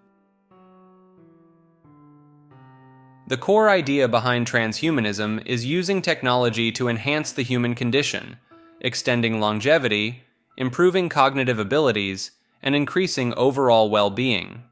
[SPEAKER 1] The core idea behind transhumanism is using technology to enhance the human condition, extending longevity, improving cognitive abilities, and increasing overall well-being.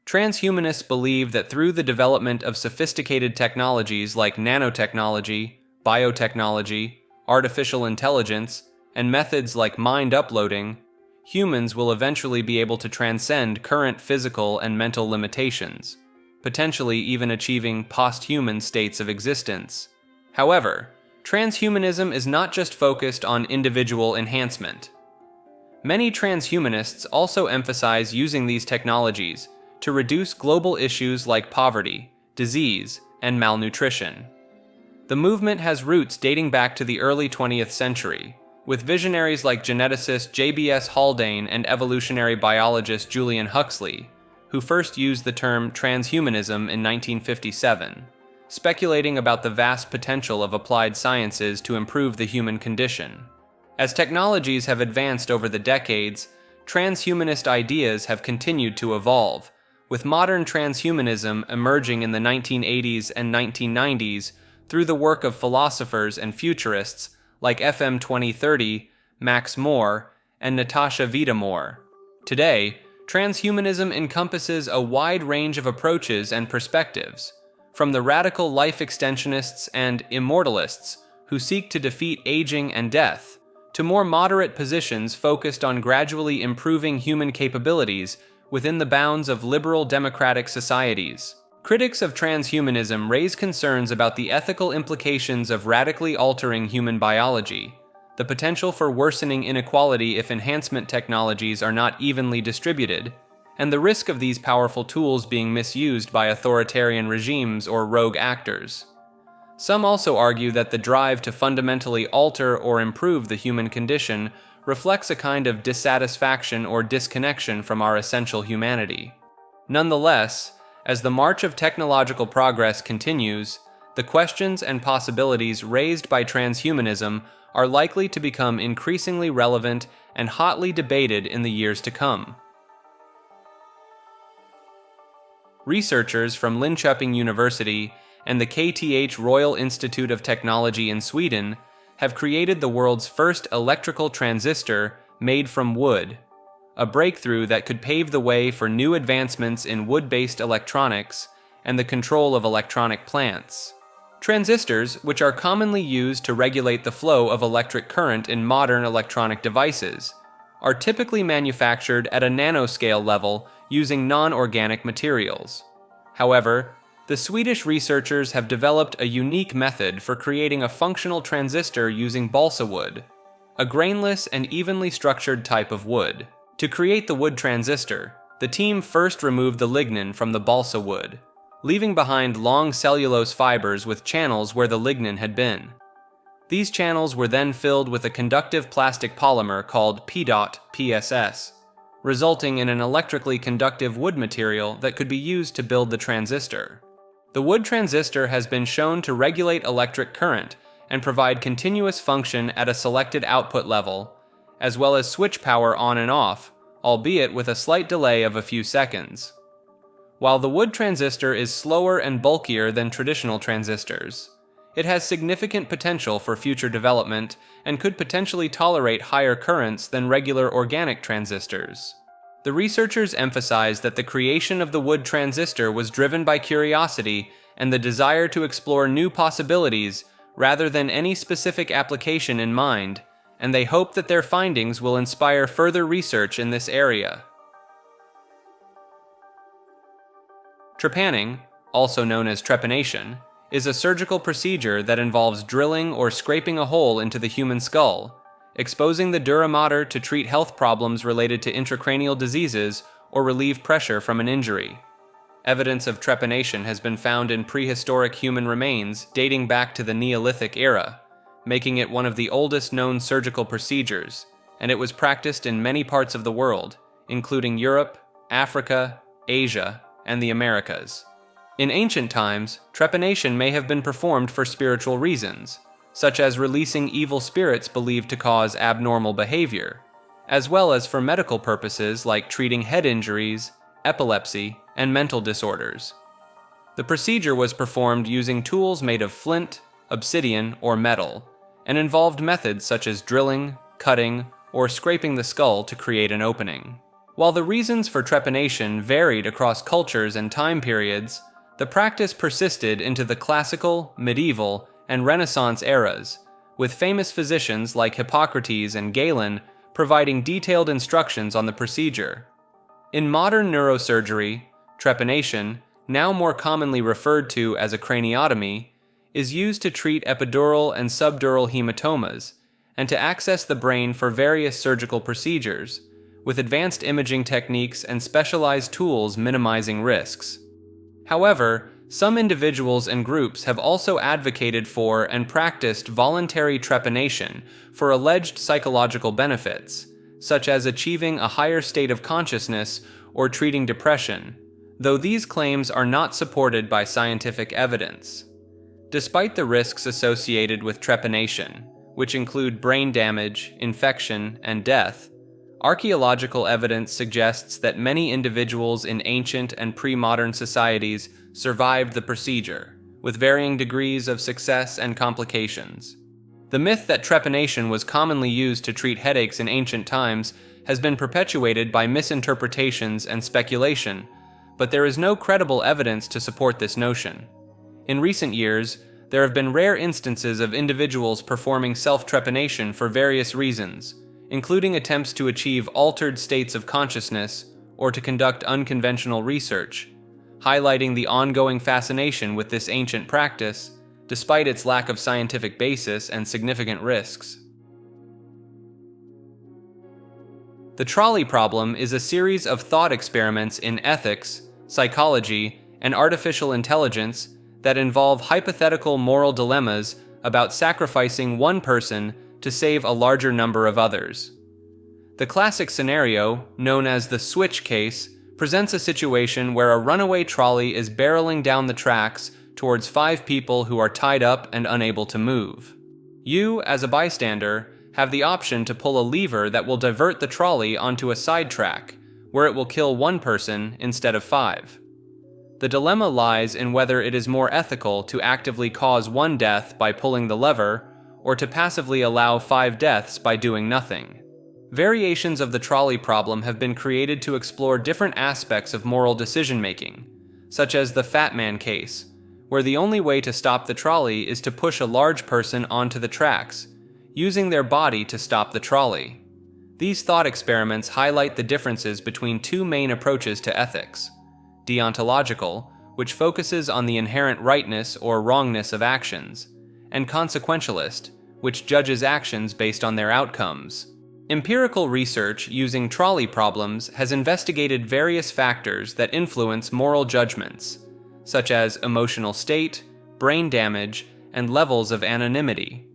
[SPEAKER 1] Transhumanists believe that through the development of sophisticated technologies like nanotechnology, biotechnology, artificial intelligence, and methods like mind uploading, humans will eventually be able to transcend current physical and mental limitations, potentially even achieving post-human states of existence. However, transhumanism is not just focused on individual enhancement. Many transhumanists also emphasize using these technologies to reduce global issues like poverty, disease, and malnutrition. The movement has roots dating back to the early 20th century, with visionaries like geneticist J.B.S. Haldane and evolutionary biologist Julian Huxley, who first used the term transhumanism in 1957, speculating about the vast potential of applied sciences to improve the human condition. As technologies have advanced over the decades, transhumanist ideas have continued to evolve, with modern transhumanism emerging in the 1980s and 1990s through the work of philosophers and futurists like FM 2030, Max More, and Natasha Vita-More. Today, transhumanism encompasses a wide range of approaches and perspectives, from the radical life extensionists and immortalists who seek to defeat aging and death, to more moderate positions focused on gradually improving human capabilities within the bounds of liberal democratic societies. Critics of transhumanism raise concerns about the ethical implications of radically altering human biology, the potential for worsening inequality if enhancement technologies are not evenly distributed, and the risk of these powerful tools being misused by authoritarian regimes or rogue actors. Some also argue that the drive to fundamentally alter or improve the human condition reflects a kind of dissatisfaction or disconnection from our essential humanity. Nonetheless, as the march of technological progress continues, the questions and possibilities raised by transhumanism are likely to become increasingly relevant and hotly debated in the years to come. Researchers from Linköping University and the KTH Royal Institute of Technology in Sweden have created the world's first electrical transistor made from wood, a breakthrough that could pave the way for new advancements in wood-based electronics and the control of electronic plants. Transistors, which are commonly used to regulate the flow of electric current in modern electronic devices, are typically manufactured at a nanoscale level using non-organic materials. However, the Swedish researchers have developed a unique method for creating a functional transistor using balsa wood, a grainless and evenly structured type of wood. To create the wood transistor, the team first removed the lignin from the balsa wood, leaving behind long cellulose fibers with channels where the lignin had been. These channels were then filled with a conductive plastic polymer called PSS, resulting in an electrically conductive wood material that could be used to build the transistor. The wood transistor has been shown to regulate electric current and provide continuous function at a selected output level, as well as switch power on and off, albeit with a slight delay of a few seconds. While the wood transistor is slower and bulkier than traditional transistors, it has significant potential for future development and could potentially tolerate higher currents than regular organic transistors. The researchers emphasize that the creation of the wood transistor was driven by curiosity and the desire to explore new possibilities rather than any specific application in mind, and they hope that their findings will inspire further research in this area. Trepanning, also known as trepanation, is a surgical procedure that involves drilling or scraping a hole into the human skull, exposing the dura mater to treat health problems related to intracranial diseases or relieve pressure from an injury. Evidence of trepanation has been found in prehistoric human remains dating back to the Neolithic era, making it one of the oldest known surgical procedures, and it was practiced in many parts of the world, including Europe, Africa, Asia, and the Americas. In ancient times, trepanation may have been performed for spiritual reasons, such as releasing evil spirits believed to cause abnormal behavior, as well as for medical purposes like treating head injuries, epilepsy, and mental disorders. The procedure was performed using tools made of flint, obsidian, or metal, and involved methods such as drilling, cutting, or scraping the skull to create an opening. While the reasons for trepanation varied across cultures and time periods, the practice persisted into the classical, medieval, and Renaissance eras, with famous physicians like Hippocrates and Galen providing detailed instructions on the procedure. In modern neurosurgery, trepanation, now more commonly referred to as a craniotomy, is used to treat epidural and subdural hematomas and to access the brain for various surgical procedures, with advanced imaging techniques and specialized tools minimizing risks. However, some individuals and groups have also advocated for and practiced voluntary trepanation for alleged psychological benefits, such as achieving a higher state of consciousness or treating depression, though these claims are not supported by scientific evidence. Despite the risks associated with trepanation, which include brain damage, infection, and death, archaeological evidence suggests that many individuals in ancient and pre-modern societies survived the procedure, with varying degrees of success and complications. The myth that trepanation was commonly used to treat headaches in ancient times has been perpetuated by misinterpretations and speculation, but there is no credible evidence to support this notion. In recent years, there have been rare instances of individuals performing self-trepanation for various reasons, including attempts to achieve altered states of consciousness or to conduct unconventional research, highlighting the ongoing fascination with this ancient practice, despite its lack of scientific basis and significant risks. The trolley problem is a series of thought experiments in ethics, psychology, and artificial intelligence that involve hypothetical moral dilemmas about sacrificing one person to save a larger number of others. The classic scenario, known as the switch case, presents a situation where a runaway trolley is barreling down the tracks towards 5 people who are tied up and unable to move. You, as a bystander, have the option to pull a lever that will divert the trolley onto a side track, where it will kill 1 person instead of 5. The dilemma lies in whether it is more ethical to actively cause 1 death by pulling the lever, or to passively allow 5 deaths by doing nothing. Variations of the trolley problem have been created to explore different aspects of moral decision-making, such as the Fat Man case, where the only way to stop the trolley is to push a large person onto the tracks, using their body to stop the trolley. These thought experiments highlight the differences between 2 main approaches to ethics: deontological, which focuses on the inherent rightness or wrongness of actions, and consequentialist, which judges actions based on their outcomes. Empirical research using trolley problems has investigated various factors that influence moral judgments, such as emotional state, brain damage, and levels of anonymity.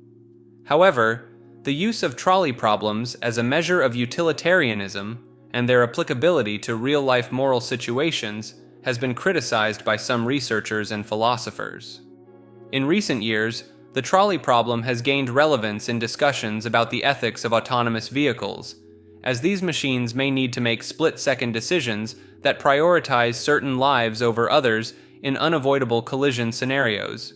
[SPEAKER 1] However, the use of trolley problems as a measure of utilitarianism and their applicability to real-life moral situations has been criticized by some researchers and philosophers. In recent years, the trolley problem has gained relevance in discussions about the ethics of autonomous vehicles, as these machines may need to make split-second decisions that prioritize certain lives over others in unavoidable collision scenarios.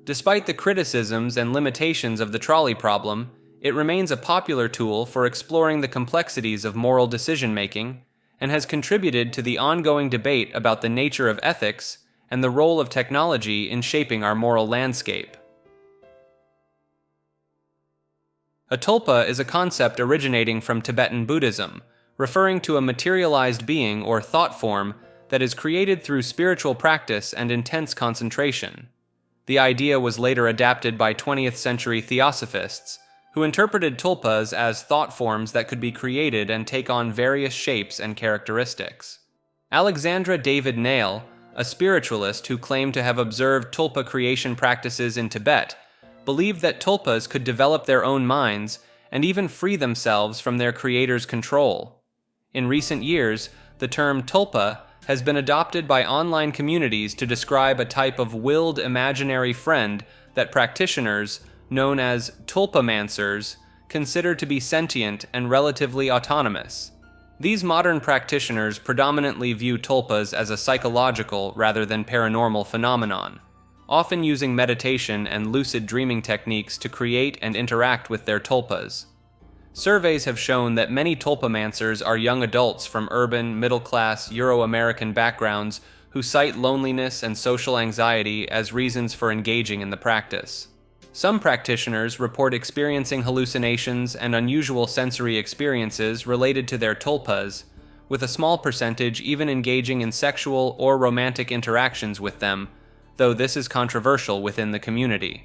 [SPEAKER 1] Despite the criticisms and limitations of the trolley problem, it remains a popular tool for exploring the complexities of moral decision-making and has contributed to the ongoing debate about the nature of ethics and the role of technology in shaping our moral landscape. A tulpa is a concept originating from Tibetan Buddhism, referring to a materialized being or thought form that is created through spiritual practice and intense concentration. The idea was later adapted by 20th century theosophists, who interpreted tulpas as thought forms that could be created and take on various shapes and characteristics. Alexandra David Nail, a spiritualist who claimed to have observed tulpa creation practices in Tibet, believed that tulpas could develop their own minds and even free themselves from their creator's control. In recent years, the term tulpa has been adopted by online communities to describe a type of willed imaginary friend that practitioners, known as tulpamancers, consider to be sentient and relatively autonomous. These modern practitioners predominantly view tulpas as a psychological rather than paranormal phenomenon, often using meditation and lucid dreaming techniques to create and interact with their tulpas. Surveys have shown that many tulpamancers are young adults from urban, middle-class, Euro-American backgrounds who cite loneliness and social anxiety as reasons for engaging in the practice. Some practitioners report experiencing hallucinations and unusual sensory experiences related to their tulpas, with a small percentage even engaging in sexual or romantic interactions with them, though this is controversial within the community.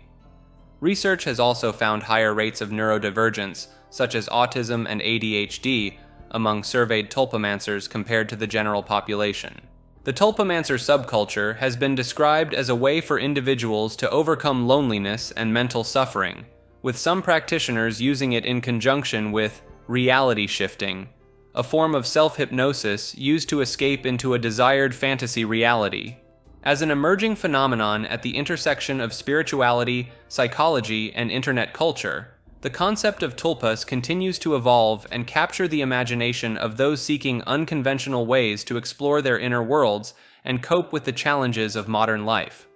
[SPEAKER 1] Research has also found higher rates of neurodivergence, such as autism and ADHD, among surveyed tulpamancers compared to the general population. The tulpamancer subculture has been described as a way for individuals to overcome loneliness and mental suffering, with some practitioners using it in conjunction with reality shifting, a form of self-hypnosis used to escape into a desired fantasy reality. As an emerging phenomenon at the intersection of spirituality, psychology, and internet culture, the concept of tulpas continues to evolve and capture the imagination of those seeking unconventional ways to explore their inner worlds and cope with the challenges of modern life.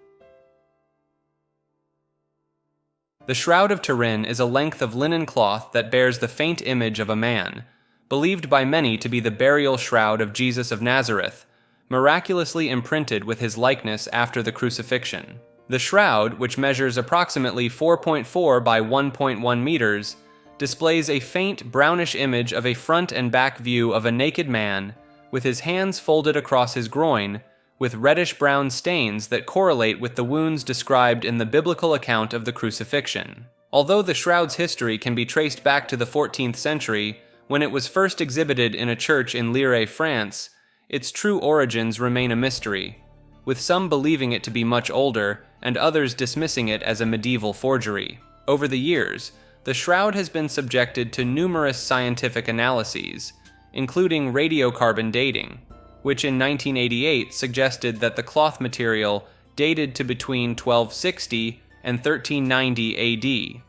[SPEAKER 1] The Shroud of Turin is a length of linen cloth that bears the faint image of a man, believed by many to be the burial shroud of Jesus of Nazareth, miraculously imprinted with his likeness after the crucifixion. The shroud, which measures approximately 4.4 by 1.1 meters, displays a faint brownish image of a front and back view of a naked man, with his hands folded across his groin, with reddish-brown stains that correlate with the wounds described in the biblical account of the crucifixion. Although the shroud's history can be traced back to the 14th century, when it was first exhibited in a church in Lille, France, its true origins remain a mystery, with some believing it to be much older and others dismissing it as a medieval forgery. Over the years, the shroud has been subjected to numerous scientific analyses, including radiocarbon dating, which in 1988 suggested that the cloth material dated to between 1260 and 1390 AD,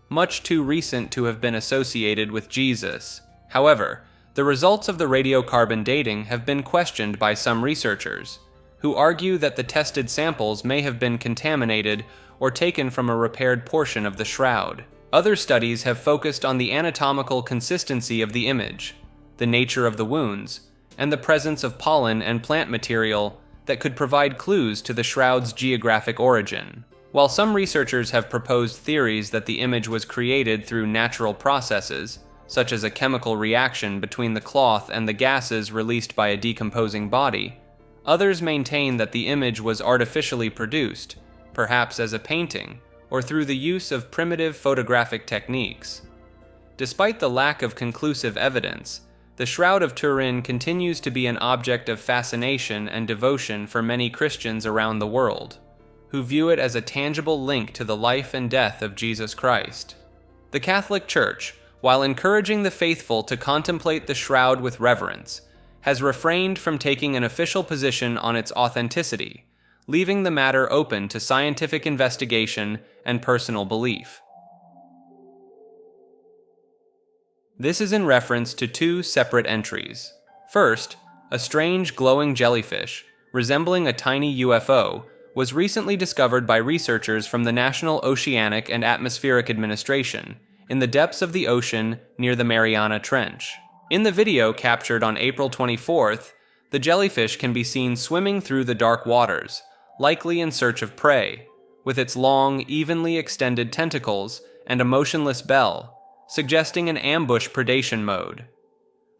[SPEAKER 1] much too recent to have been associated with Jesus. However, the results of the radiocarbon dating have been questioned by some researchers, who argue that the tested samples may have been contaminated or taken from a repaired portion of the shroud. Other studies have focused on the anatomical consistency of the image, the nature of the wounds, and the presence of pollen and plant material that could provide clues to the shroud's geographic origin. While some researchers have proposed theories that the image was created through natural processes, such as a chemical reaction between the cloth and the gases released by a decomposing body, others maintain that the image was artificially produced, perhaps as a painting, or through the use of primitive photographic techniques. Despite the lack of conclusive evidence, the Shroud of Turin continues to be an object of fascination and devotion for many Christians around the world, who view it as a tangible link to the life and death of Jesus Christ. The Catholic Church, while encouraging the faithful to contemplate the shroud with reverence, has refrained from taking an official position on its authenticity, leaving the matter open to scientific investigation and personal belief. This is in reference to two separate entries. First, a strange glowing jellyfish, resembling a tiny UFO, was recently discovered by researchers from the National Oceanic and Atmospheric Administration in the depths of the ocean near the Mariana Trench. In the video captured on April 24th, the jellyfish can be seen swimming through the dark waters, likely in search of prey, with its long, evenly extended tentacles and a motionless bell, suggesting an ambush predation mode.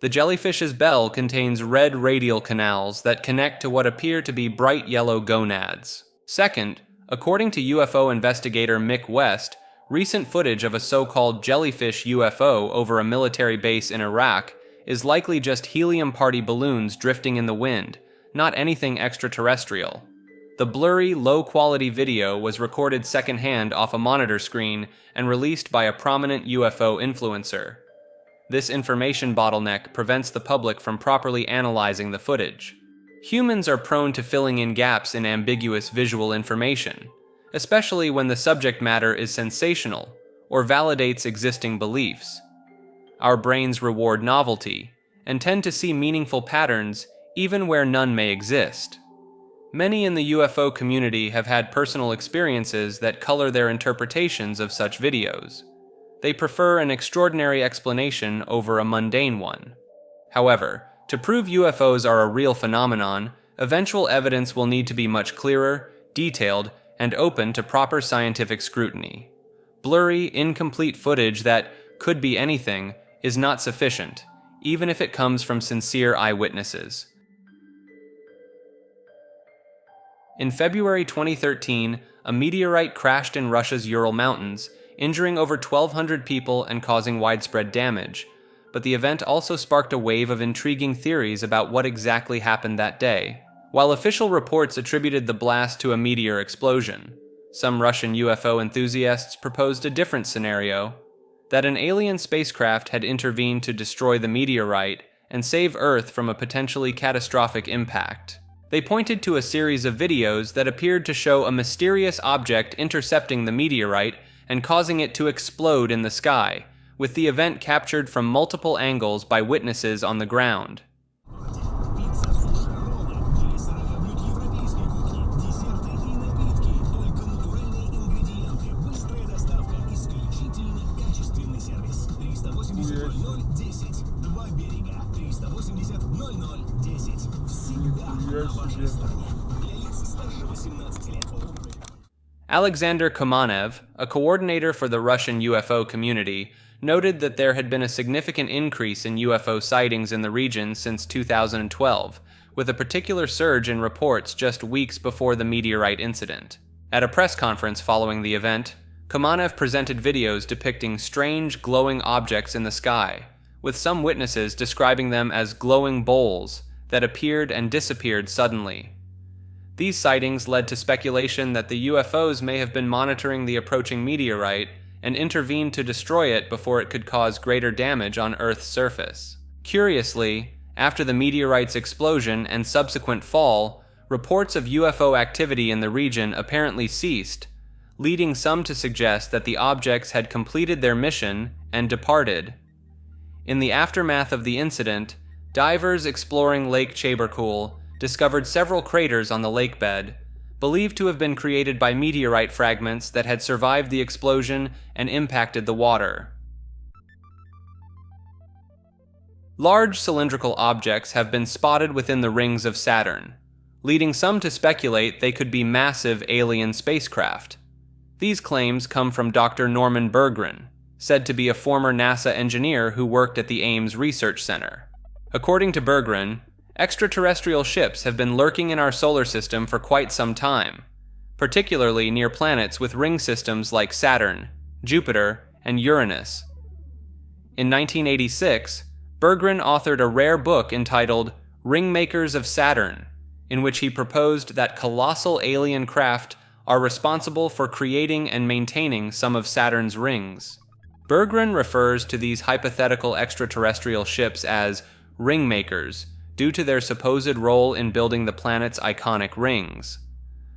[SPEAKER 1] The jellyfish's bell contains red radial canals that connect to what appear to be bright yellow gonads. Second, according to UFO investigator Mick West, recent footage of a so-called jellyfish UFO over a military base in Iraq is likely just helium party balloons drifting in the wind, not anything extraterrestrial. The blurry, low-quality video was recorded secondhand off a monitor screen and released by a prominent UFO influencer. This information bottleneck prevents the public from properly analyzing the footage. Humans are prone to filling in gaps in ambiguous visual information, especially when the subject matter is sensational or validates existing beliefs. Our brains reward novelty and tend to see meaningful patterns even where none may exist. Many in the UFO community have had personal experiences that color their interpretations of such videos. They prefer an extraordinary explanation over a mundane one. However, to prove UFOs are a real phenomenon, eventual evidence will need to be much clearer, detailed, and open to proper scientific scrutiny. Blurry, incomplete footage that could be anything is not sufficient, even if it comes from sincere eyewitnesses. In February 2013, a meteorite crashed in Russia's Ural Mountains, injuring over 1,200 people and causing widespread damage, but the event also sparked a wave of intriguing theories about what exactly happened that day. While official reports attributed the blast to a meteor explosion, some Russian UFO enthusiasts proposed a different scenario, that an alien spacecraft had intervened to destroy the meteorite and save Earth from a potentially catastrophic impact. They pointed to a series of videos that appeared to show a mysterious object intercepting the meteorite and causing it to explode in the sky, with the event captured from multiple angles by witnesses on the ground. Alexander Kamenev, a coordinator for the Russian UFO community, noted that there had been a significant increase in UFO sightings in the region since 2012, with a particular surge in reports just weeks before the meteorite incident. At a press conference following the event, Kamenev presented videos depicting strange glowing objects in the sky, with some witnesses describing them as glowing bowls that appeared and disappeared suddenly. These sightings led to speculation that the UFOs may have been monitoring the approaching meteorite and intervened to destroy it before it could cause greater damage on Earth's surface. Curiously, after the meteorite's explosion and subsequent fall, reports of UFO activity in the region apparently ceased, leading some to suggest that the objects had completed their mission and departed. In the aftermath of the incident, divers exploring Lake Chaberkul discovered several craters on the lake bed, believed to have been created by meteorite fragments that had survived the explosion and impacted the water. Large cylindrical objects have been spotted within the rings of Saturn, leading some to speculate they could be massive alien spacecraft. These claims come from Dr. Norman Berggren, said to be a former NASA engineer who worked at the Ames Research Center. According to Berggren, extraterrestrial ships have been lurking in our solar system for quite some time, particularly near planets with ring systems like Saturn, Jupiter, and Uranus. In 1986, Berggren authored a rare book entitled Ringmakers of Saturn, in which he proposed that colossal alien craft are responsible for creating and maintaining some of Saturn's rings. Berggren refers to these hypothetical extraterrestrial ships as ring makers, due to their supposed role in building the planet's iconic rings.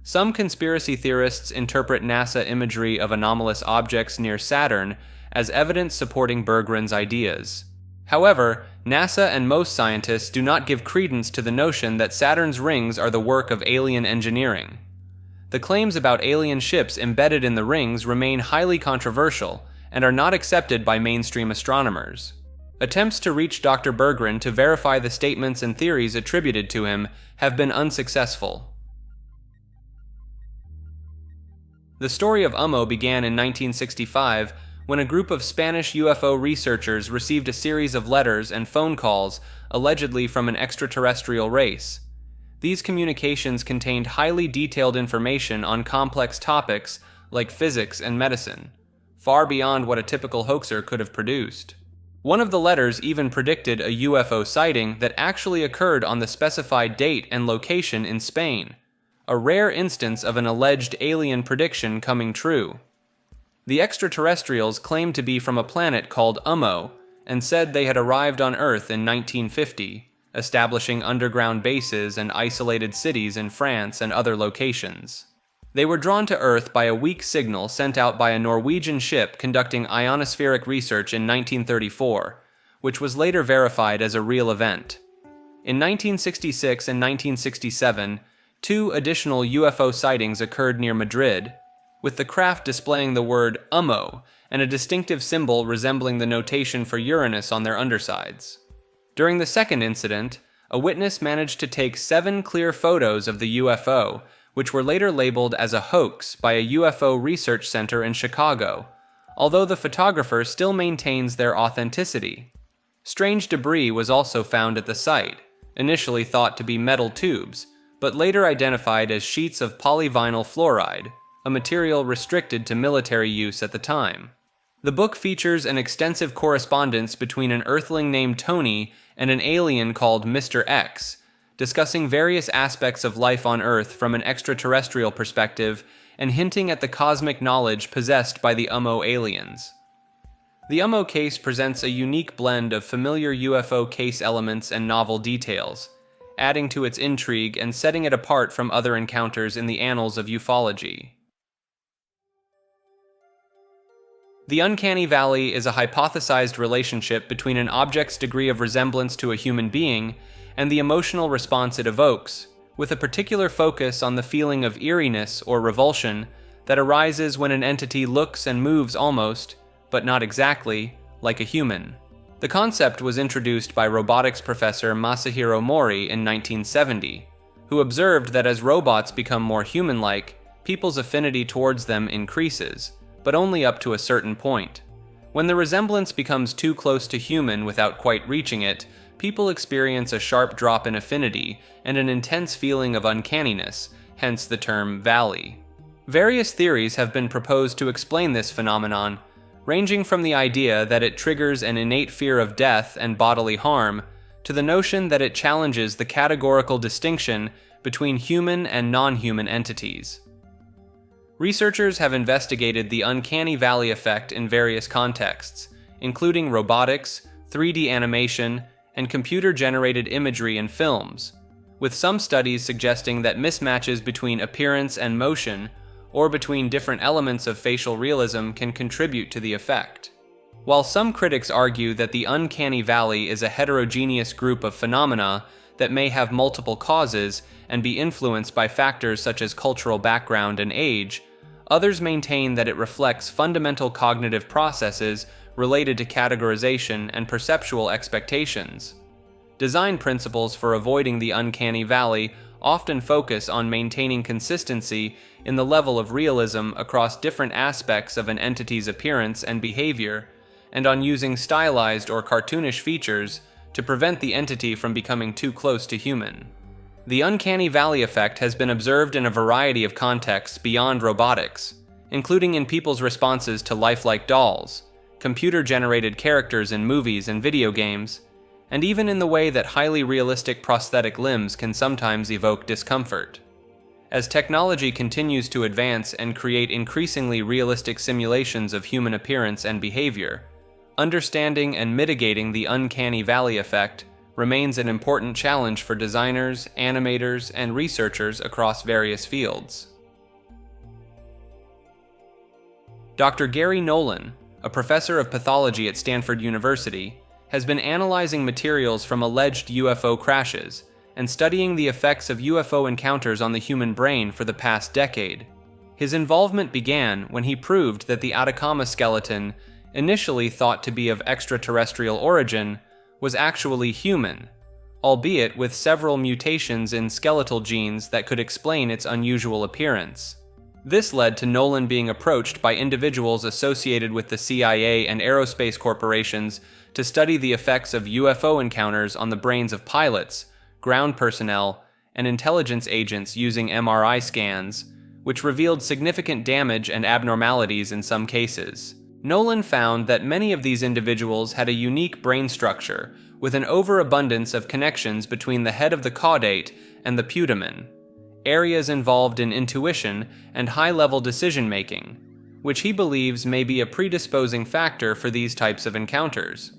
[SPEAKER 1] Some conspiracy theorists interpret NASA imagery of anomalous objects near Saturn as evidence supporting Berggren's ideas. However, NASA and most scientists do not give credence to the notion that Saturn's rings are the work of alien engineering. The claims about alien ships embedded in the rings remain highly controversial and are not accepted by mainstream astronomers. Attempts to reach Dr. Berggren to verify the statements and theories attributed to him have been unsuccessful. The story of UMO began in 1965 when a group of Spanish UFO researchers received a series of letters and phone calls allegedly from an extraterrestrial race. These communications contained highly detailed information on complex topics like physics and medicine, far beyond what a typical hoaxer could have produced. One of the letters even predicted a UFO sighting that actually occurred on the specified date and location in Spain, a rare instance of an alleged alien prediction coming true. The extraterrestrials claimed to be from a planet called UMO and said they had arrived on Earth in 1950, establishing underground bases and isolated cities in France and other locations. They were drawn to Earth by a weak signal sent out by a Norwegian ship conducting ionospheric research in 1934, which was later verified as a real event. In 1966 and 1967, 2 additional UFO sightings occurred near Madrid, with the craft displaying the word UMO and a distinctive symbol resembling the notation for Uranus on their undersides. During the second incident, a witness managed to take 7 clear photos of the UFO, which were later labeled as a hoax by a UFO research center in Chicago, although the photographer still maintains their authenticity. Strange debris was also found at the site, initially thought to be metal tubes, but later identified as sheets of polyvinyl fluoride, a material restricted to military use at the time. The book features an extensive correspondence between an Earthling named Tony and an alien called Mr. X, discussing various aspects of life on Earth from an extraterrestrial perspective and hinting at the cosmic knowledge possessed by the UMO aliens. The UMO case presents a unique blend of familiar UFO case elements and novel details, adding to its intrigue and setting it apart from other encounters in the annals of ufology. The uncanny valley is a hypothesized relationship between an object's degree of resemblance to a human being and the emotional response it evokes, with a particular focus on the feeling of eeriness or revulsion that arises when an entity looks and moves almost, but not exactly, like a human. The concept was introduced by robotics professor Masahiro Mori in 1970, who observed that as robots become more human-like, people's affinity towards them increases, but only up to a certain point. When the resemblance becomes too close to human without quite reaching it, people experience a sharp drop in affinity and an intense feeling of uncanniness, hence the term valley. Various theories have been proposed to explain this phenomenon, ranging from the idea that it triggers an innate fear of death and bodily harm, to the notion that it challenges the categorical distinction between human and non-human entities. Researchers have investigated the uncanny valley effect in various contexts, including robotics, 3D animation, and computer-generated imagery in films, with some studies suggesting that mismatches between appearance and motion, or between different elements of facial realism, can contribute to the effect. While some critics argue that the uncanny valley is a heterogeneous group of phenomena that may have multiple causes and be influenced by factors such as cultural background and age, others maintain that it reflects fundamental cognitive processes related to categorization and perceptual expectations. Design principles for avoiding the uncanny valley often focus on maintaining consistency in the level of realism across different aspects of an entity's appearance and behavior, and on using stylized or cartoonish features to prevent the entity from becoming too close to human. The uncanny valley effect has been observed in a variety of contexts beyond robotics, including in people's responses to lifelike dolls, computer-generated characters in movies and video games, and even in the way that highly realistic prosthetic limbs can sometimes evoke discomfort. As technology continues to advance and create increasingly realistic simulations of human appearance and behavior, understanding and mitigating the uncanny valley effect remains an important challenge for designers, animators, and researchers across various fields. Dr. Gary Nolan, a professor of pathology at Stanford University, has been analyzing materials from alleged UFO crashes and studying the effects of UFO encounters on the human brain for the past decade. His involvement began when he proved that the Atacama skeleton, initially thought to be of extraterrestrial origin, was actually human, albeit with several mutations in skeletal genes that could explain its unusual appearance. This led to Nolan being approached by individuals associated with the CIA and aerospace corporations to study the effects of UFO encounters on the brains of pilots, ground personnel, and intelligence agents using MRI scans, which revealed significant damage and abnormalities in some cases. Nolan found that many of these individuals had a unique brain structure, with an overabundance of connections between the head of the caudate and the putamen, areas involved in intuition and high-level decision-making, which he believes may be a predisposing factor for these types of encounters.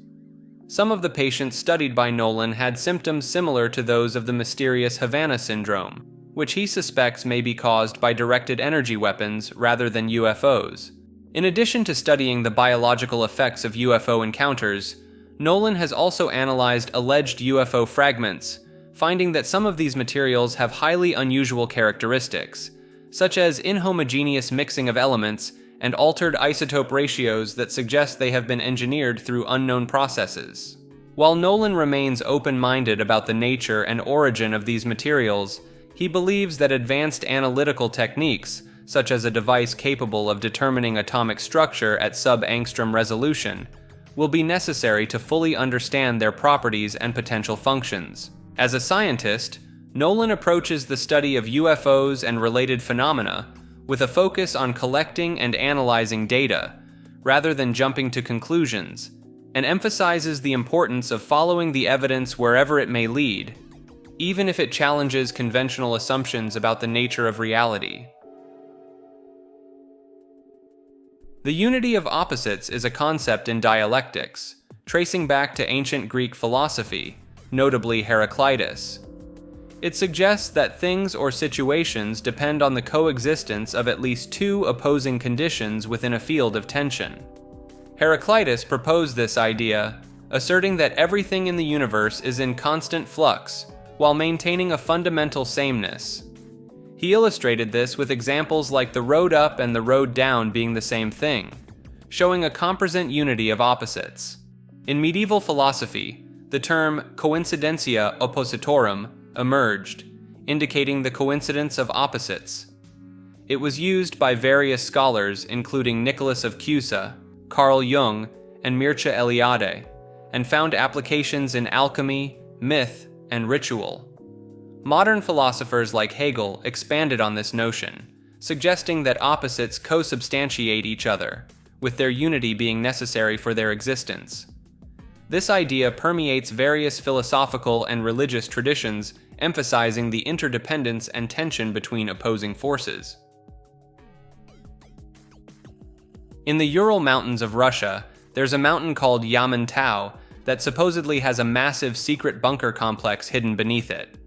[SPEAKER 1] Some of the patients studied by Nolan had symptoms similar to those of the mysterious Havana syndrome, which he suspects may be caused by directed energy weapons rather than UFOs. In addition to studying the biological effects of UFO encounters, Nolan has also analyzed alleged UFO fragments, finding that some of these materials have highly unusual characteristics, such as inhomogeneous mixing of elements and altered isotope ratios that suggest they have been engineered through unknown processes. While Nolan remains open-minded about the nature and origin of these materials, he believes that advanced analytical techniques, such as a device capable of determining atomic structure at sub-angstrom resolution, will be necessary to fully understand their properties and potential functions. As a scientist, Nolan approaches the study of UFOs and related phenomena with a focus on collecting and analyzing data, rather than jumping to conclusions, and emphasizes the importance of following the evidence wherever it may lead, even if it challenges conventional assumptions about the nature of reality. The unity of opposites is a concept in dialectics, tracing back to ancient Greek philosophy, notably Heraclitus. It suggests that things or situations depend on the coexistence of at least two opposing conditions within a field of tension. Heraclitus proposed this idea, asserting that everything in the universe is in constant flux, while maintaining a fundamental sameness. He illustrated this with examples like the road up and the road down being the same thing, showing a composite unity of opposites. In medieval philosophy, the term coincidentia oppositorum emerged, indicating the coincidence of opposites. It was used by various scholars including Nicholas of Cusa, Carl Jung, and Mircea Eliade, and found applications in alchemy, myth, and ritual. Modern philosophers like Hegel expanded on this notion, suggesting that opposites co-substantiate each other, with their unity being necessary for their existence. This idea permeates various philosophical and religious traditions, emphasizing the interdependence and tension between opposing forces. In the Ural Mountains of Russia, there's a mountain called Yamantau that supposedly has a massive secret bunker complex hidden beneath it.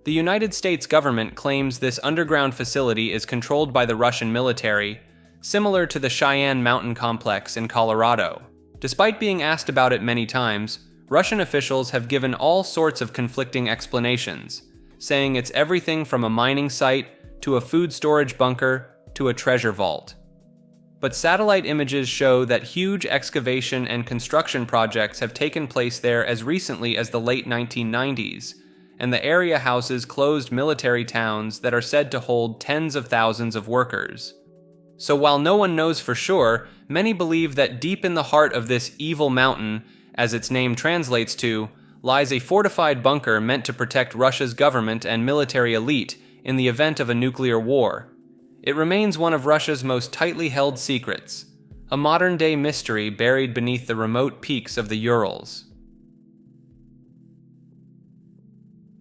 [SPEAKER 1] The United States government claims this underground facility is controlled by the Russian military, similar to the Cheyenne Mountain Complex in Colorado. Despite being asked about it many times, Russian officials have given all sorts of conflicting explanations, saying it's everything from a mining site to a food storage bunker to a treasure vault. But satellite images show that huge excavation and construction projects have taken place there as recently as the late 1990s, and the area houses closed military towns that are said to hold tens of thousands of workers. So while no one knows for sure, many believe that deep in the heart of this evil mountain, as its name translates to, lies a fortified bunker meant to protect Russia's government and military elite in the event of a nuclear war. It remains one of Russia's most tightly held secrets, a modern-day mystery buried beneath the remote peaks of the Urals.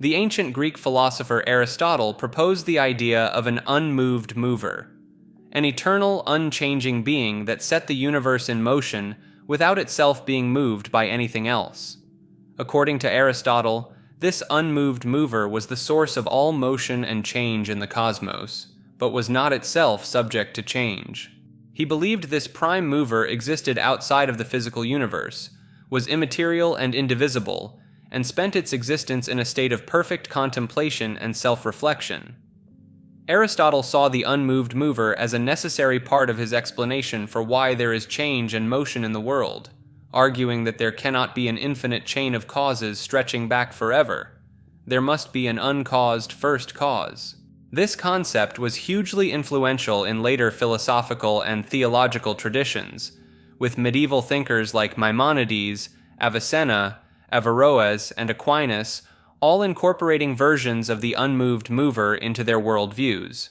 [SPEAKER 1] The ancient Greek philosopher Aristotle proposed the idea of an unmoved mover, an eternal, unchanging being that set the universe in motion without itself being moved by anything else. According to Aristotle, this unmoved mover was the source of all motion and change in the cosmos, but was not itself subject to change. He believed this prime mover existed outside of the physical universe, was immaterial and indivisible, and spent its existence in a state of perfect contemplation and self-reflection. Aristotle saw the unmoved mover as a necessary part of his explanation for why there is change and motion in the world, arguing that there cannot be an infinite chain of causes stretching back forever. There must be an uncaused first cause. This concept was hugely influential in later philosophical and theological traditions, with medieval thinkers like Maimonides, Avicenna, Averroes, and Aquinas all incorporating versions of the unmoved mover into their worldviews.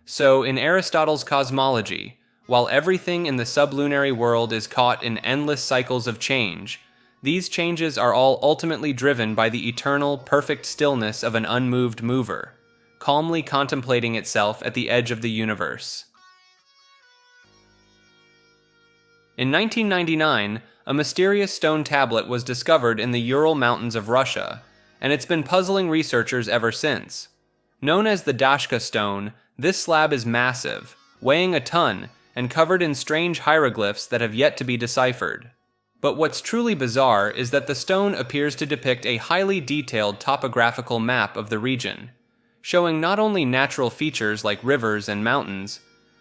[SPEAKER 1] So, in Aristotle's cosmology, while everything in the sublunary world is caught in endless cycles of change, these changes are all ultimately driven by the eternal, perfect stillness of an unmoved mover, calmly contemplating itself at the edge of the universe. In 1999, a mysterious stone tablet was discovered in the Ural Mountains of Russia, and it's been puzzling researchers ever since. Known as the Dashka stone, this slab is massive, weighing a ton, and covered in strange hieroglyphs that have yet to be deciphered. But what's truly bizarre is that the stone appears to depict a highly detailed topographical map of the region, showing not only natural features like rivers and mountains,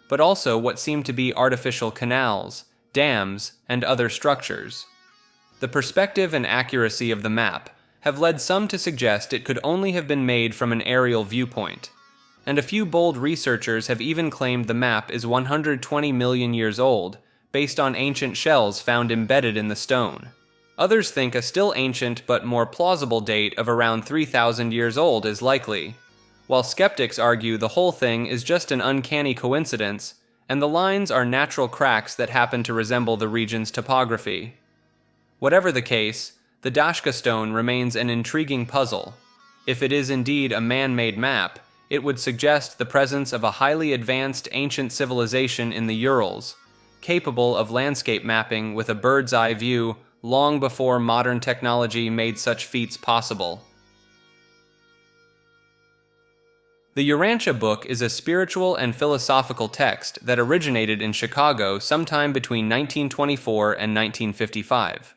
[SPEAKER 1] but also what seem to be artificial canals, dams, and other structures. The perspective and accuracy of the map have led some to suggest it could only have been made from an aerial viewpoint, and a few bold researchers have even claimed the map is 120 million years old, based on ancient shells found embedded in the stone. Others think a still ancient but more plausible date of around 3,000 years old is likely, while skeptics argue the whole thing is just an uncanny coincidence, and the lines are natural cracks that happen to resemble the region's topography. Whatever the case, the Dashka stone remains an intriguing puzzle. If it is indeed a man-made map, it would suggest the presence of a highly advanced ancient civilization in the Urals, capable of landscape mapping with a bird's-eye view long before modern technology made such feats possible. The Urantia book is a spiritual and philosophical text that originated in Chicago sometime between 1924 and 1955.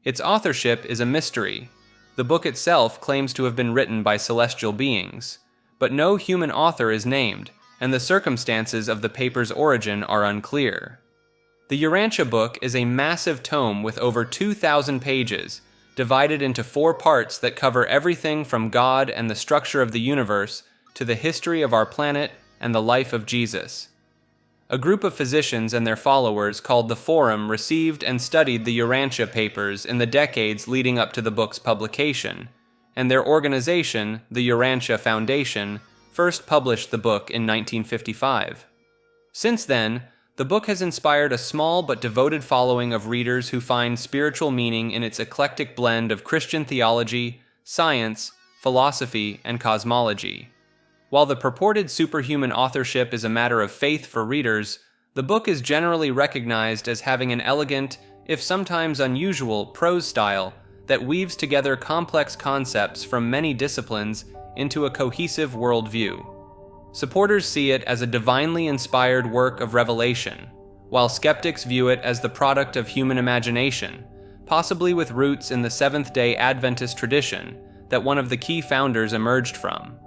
[SPEAKER 1] Its authorship is a mystery. The book itself claims to have been written by celestial beings, but no human author is named, and the circumstances of the paper's origin are unclear. The Urantia book is a massive tome with over 2,000 pages, divided into 4 parts that cover everything from God and the structure of the universe to the history of our planet and the life of Jesus. A group of physicians and their followers called the Forum received and studied the Urantia papers in the decades leading up to the book's publication, and their organization, the Urantia Foundation, first published the book in 1955. Since then, the book has inspired a small but devoted following of readers who find spiritual meaning in its eclectic blend of Christian theology, science, philosophy, and cosmology. While the purported superhuman authorship is a matter of faith for readers, the book is generally recognized as having an elegant, if sometimes unusual, prose style that weaves together complex concepts from many disciplines into a cohesive worldview. Supporters see it as a divinely inspired work of revelation, while skeptics view it as the product of human imagination, possibly with roots in the Seventh-day Adventist tradition that one of the key founders emerged from.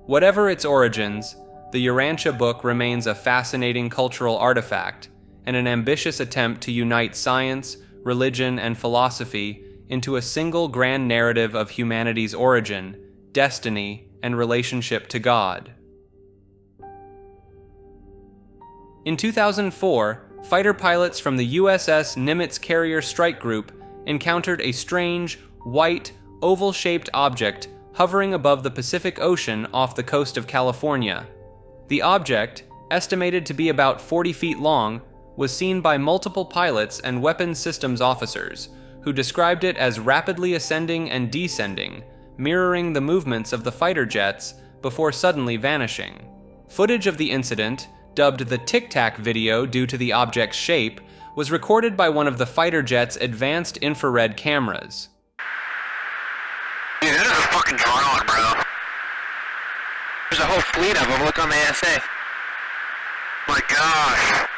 [SPEAKER 1] Whatever its origins, the Urantia book remains a fascinating cultural artifact and an ambitious attempt to unite science, religion, and philosophy into a single grand narrative of humanity's origin, destiny, and relationship to God. In 2004, fighter pilots from the USS Nimitz Carrier Strike Group encountered a strange, white, oval-shaped object hovering above the Pacific Ocean off the coast of California. The object, estimated to be about 40 feet long, was seen by multiple pilots and weapons systems officers, who described it as rapidly ascending and descending, mirroring the movements of the fighter jets before suddenly vanishing. Footage of the incident, dubbed the Tic Tac video due to the object's shape, was recorded by one of the fighter jet's advanced infrared cameras.
[SPEAKER 3] Dude, that is a fucking drone, bro. There's a whole fleet of them. Look on the ASA. My gosh.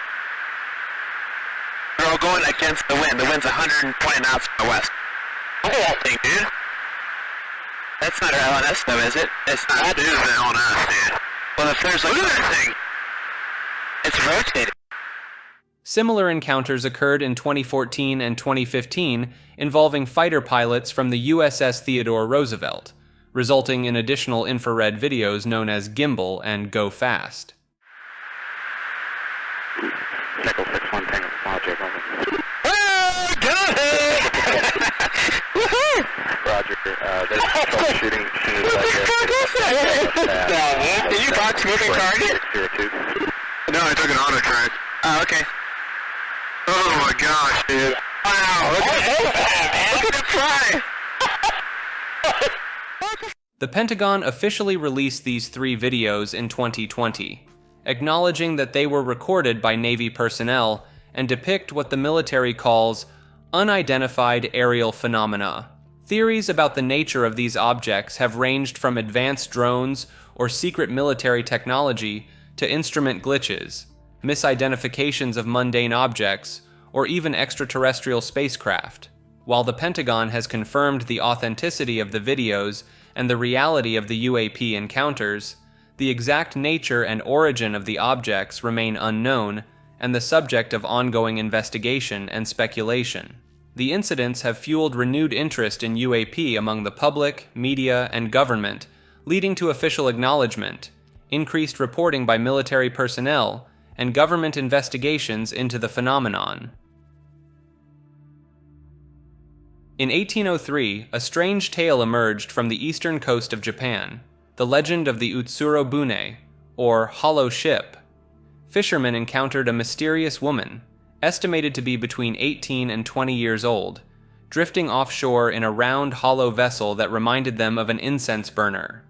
[SPEAKER 3] They're all going against the wind. The wind's 120 knots from the west. Look at that thing, dude. That's not our LNS, though, is it? It's not. That is the LNS, dude. Well, if there's like... Look at that thing. It's rotating.
[SPEAKER 1] Similar encounters occurred in 2014 and 2015 involving fighter pilots from the USS Theodore Roosevelt, resulting in additional infrared videos known as Gimbal and Go Fast.
[SPEAKER 3] Nickel 6-1 Tango Logic, over. Roger, there's troubleshooting as soon as I get... Did you box moving target? No, I took an auto track. Oh, okay. Oh my gosh, dude. Wow, look at it fly!
[SPEAKER 1] The Pentagon officially released these 3 videos in 2020, acknowledging that they were recorded by Navy personnel and depict what the military calls unidentified aerial phenomena. Theories about the nature of these objects have ranged from advanced drones or secret military technology to instrument glitches, misidentifications of mundane objects, or even extraterrestrial spacecraft. While the Pentagon has confirmed the authenticity of the videos and the reality of the UAP encounters, the exact nature and origin of the objects remain unknown and the subject of ongoing investigation and speculation. The incidents have fueled renewed interest in UAP among the public, media, and government, leading to official acknowledgement, increased reporting by military personnel, and government investigations into the phenomenon. In 1803, a strange tale emerged from the eastern coast of Japan, the legend of the Utsuro Bune, or hollow ship. Fishermen encountered a mysterious woman, estimated to be between 18 and 20 years old, drifting offshore in a round hollow vessel that reminded them of an incense burner.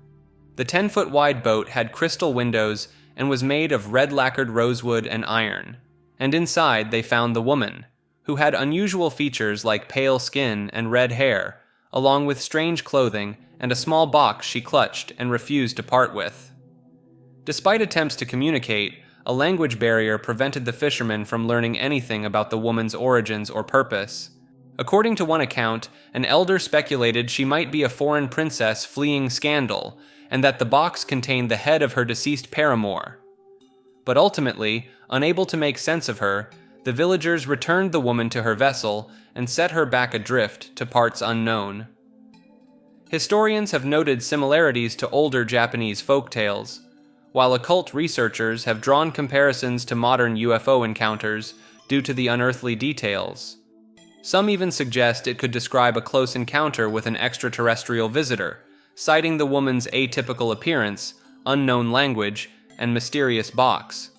[SPEAKER 1] The 10-foot wide boat had crystal windows and was made of red lacquered rosewood and iron, and inside they found the woman, who had unusual features like pale skin and red hair, along with strange clothing and a small box she clutched and refused to part with. Despite attempts to communicate, a language barrier prevented the fishermen from learning anything about the woman's origins or purpose. According to one account, an elder speculated she might be a foreign princess fleeing scandal, and that the box contained the head of her deceased paramour. But ultimately, unable to make sense of her, the villagers returned the woman to her vessel and set her back adrift to parts unknown. Historians have noted similarities to older Japanese folktales, while occult researchers have drawn comparisons to modern UFO encounters due to the unearthly details. Some even suggest it could describe a close encounter with an extraterrestrial visitor, citing the woman's atypical appearance, unknown language, and mysterious box.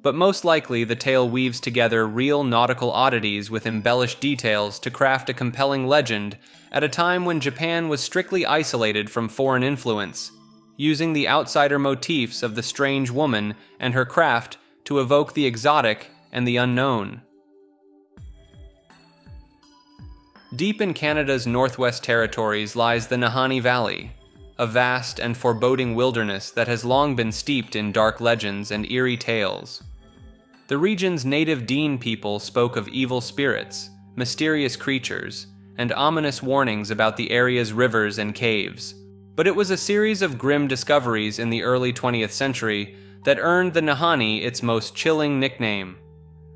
[SPEAKER 1] But most likely the tale weaves together real nautical oddities with embellished details to craft a compelling legend at a time when Japan was strictly isolated from foreign influence, using the outsider motifs of the strange woman and her craft to evoke the exotic and the unknown. Deep in Canada's Northwest Territories lies the Nahanni Valley, a vast and foreboding wilderness that has long been steeped in dark legends and eerie tales. The region's native Dean people spoke of evil spirits, mysterious creatures, and ominous warnings about the area's rivers and caves. But it was a series of grim discoveries in the early 20th century that earned the Nahanni its most chilling nickname,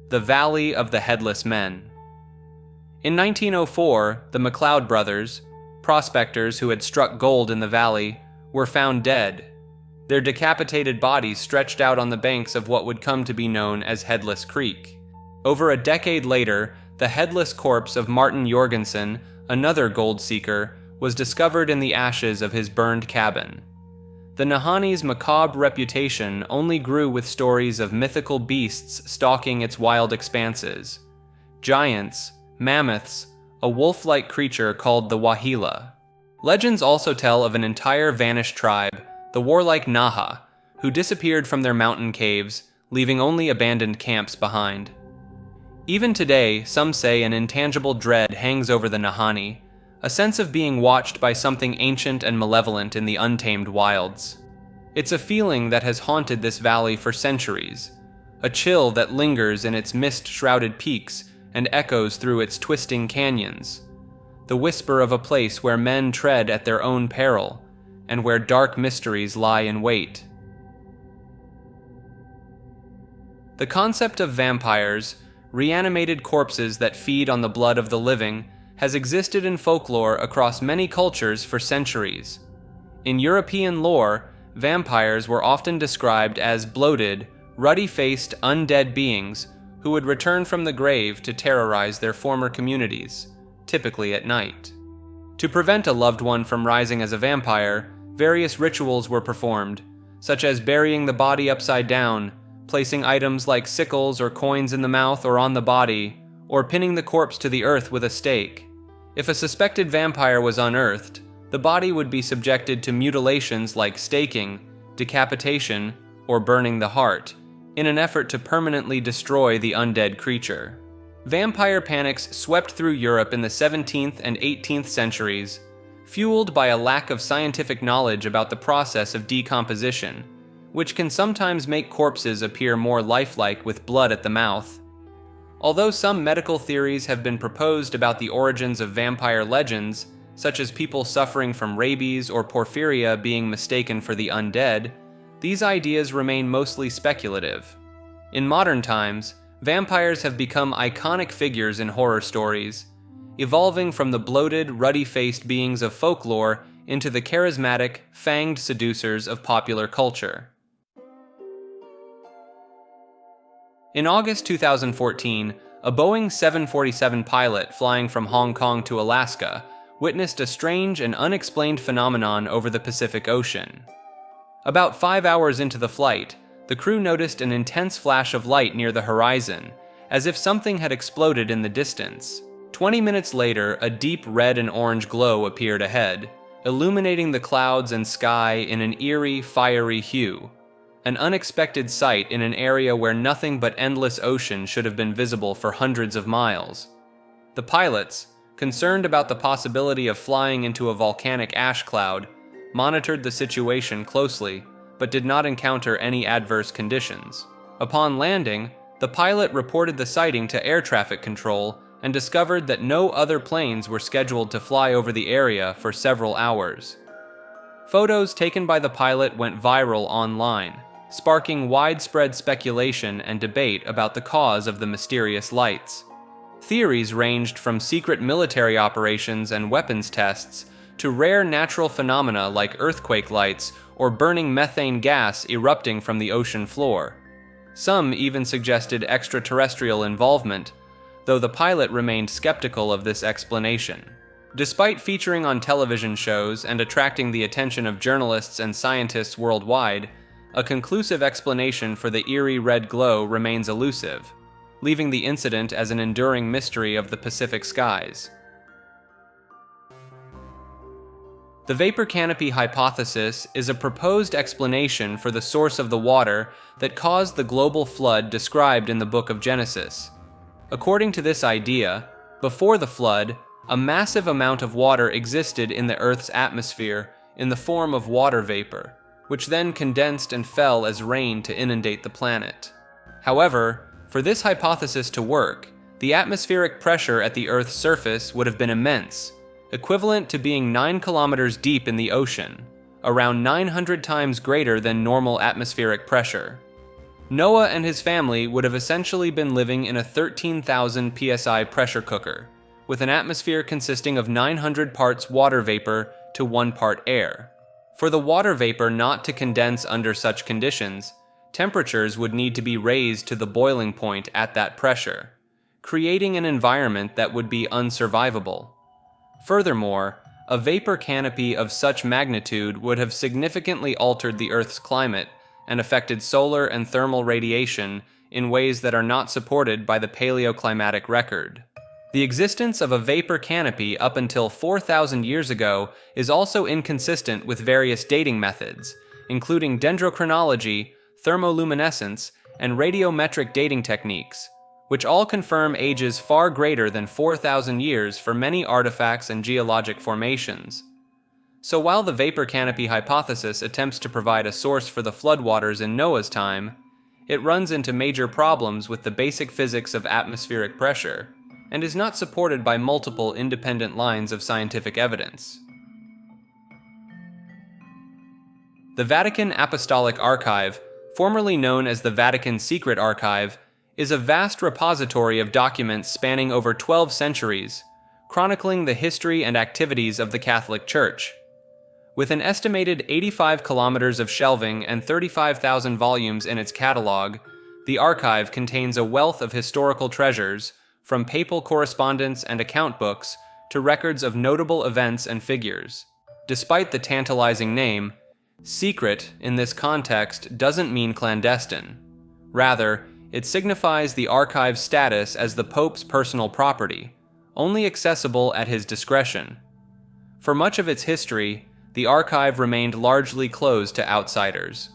[SPEAKER 1] the Valley of the Headless Men. In 1904, the McLeod brothers, prospectors who had struck gold in the valley, were found dead, their decapitated bodies stretched out on the banks of what would come to be known as Headless Creek. Over a decade later, the headless corpse of Martin Jorgensen, another gold seeker, was discovered in the ashes of his burned cabin. The Nahanni's macabre reputation only grew with stories of mythical beasts stalking its wild expanses. Giants, mammoths, a wolf-like creature called the Wahila. Legends also tell of an entire vanished tribe, the warlike Naha, who disappeared from their mountain caves, leaving only abandoned camps behind. Even today, some say an intangible dread hangs over the Nahani, a sense of being watched by something ancient and malevolent in the untamed wilds. It's a feeling that has haunted this valley for centuries, a chill that lingers in its mist-shrouded peaks and echoes through its twisting canyons, the whisper of a place where men tread at their own peril, and where dark mysteries lie in wait. The concept of vampires, reanimated corpses that feed on the blood of the living, has existed in folklore across many cultures for centuries. In European lore, vampires were often described as bloated, ruddy-faced undead beings who would return from the grave to terrorize their former communities, typically at night. To prevent a loved one from rising as a vampire, various rituals were performed, such as burying the body upside down, placing items like sickles or coins in the mouth or on the body, or pinning the corpse to the earth with a stake. If a suspected vampire was unearthed, the body would be subjected to mutilations like staking, decapitation, or burning the heart, in an effort to permanently destroy the undead creature. Vampire panics swept through Europe in the 17th and 18th centuries, fueled by a lack of scientific knowledge about the process of decomposition, which can sometimes make corpses appear more lifelike with blood at the mouth. Although some medical theories have been proposed about the origins of vampire legends, such as people suffering from rabies or porphyria being mistaken for the undead, these ideas remain mostly speculative. In modern times, vampires have become iconic figures in horror stories, evolving from the bloated, ruddy-faced beings of folklore into the charismatic, fanged seducers of popular culture. In August 2014, a Boeing 747 pilot flying from Hong Kong to Alaska witnessed a strange and unexplained phenomenon over the Pacific Ocean. About 5 hours into the flight, the crew noticed an intense flash of light near the horizon, as if something had exploded in the distance. 20 minutes later, a deep red and orange glow appeared ahead, illuminating the clouds and sky in an eerie, fiery hue. An unexpected sight in an area where nothing but endless ocean should have been visible for hundreds of miles. The pilots, concerned about the possibility of flying into a volcanic ash cloud, monitored the situation closely, but did not encounter any adverse conditions. Upon landing, the pilot reported the sighting to air traffic control and discovered that no other planes were scheduled to fly over the area for several hours. Photos taken by the pilot went viral online, sparking widespread speculation and debate about the cause of the mysterious lights. Theories ranged from secret military operations and weapons tests to rare natural phenomena like earthquake lights or burning methane gas erupting from the ocean floor. Some even suggested extraterrestrial involvement, though the pilot remained skeptical of this explanation. Despite featuring on television shows and attracting the attention of journalists and scientists worldwide, a conclusive explanation for the eerie red glow remains elusive, leaving the incident as an enduring mystery of the Pacific skies. The vapor canopy hypothesis is a proposed explanation for the source of the water that caused the global flood described in the book of Genesis. According to this idea, before the flood, a massive amount of water existed in the Earth's atmosphere in the form of water vapor, which then condensed and fell as rain to inundate the planet. However, for this hypothesis to work, the atmospheric pressure at the Earth's surface would have been immense, equivalent to being 9 kilometers deep in the ocean, around 900 times greater than normal atmospheric pressure. Noah and his family would have essentially been living in a 13,000 psi pressure cooker, with an atmosphere consisting of 900 parts water vapor to 1 part air. For the water vapor not to condense under such conditions, temperatures would need to be raised to the boiling point at that pressure, creating an environment that would be unsurvivable. Furthermore, a vapor canopy of such magnitude would have significantly altered the Earth's climate and affected solar and thermal radiation in ways that are not supported by the paleoclimatic record. The existence of a vapor canopy up until 4,000 years ago is also inconsistent with various dating methods, including dendrochronology, thermoluminescence, and radiometric dating techniques, which all confirm ages far greater than 4,000 years for many artifacts and geologic formations. So while the vapor canopy hypothesis attempts to provide a source for the floodwaters in Noah's time, it runs into major problems with the basic physics of atmospheric pressure, and is not supported by multiple independent lines of scientific evidence. The Vatican Apostolic Archive, formerly known as the Vatican Secret Archive, is a vast repository of documents spanning over 12 centuries, chronicling the history and activities of the Catholic Church. With an estimated 85 kilometers of shelving and 35,000 volumes in its catalog, the archive contains a wealth of historical treasures, from papal correspondence and account books to records of notable events and figures. Despite the tantalizing name, secret in this context doesn't mean clandestine. Rather, it signifies the archive's status as the Pope's personal property, only accessible at his discretion. For much of its history, the archive remained largely closed to outsiders.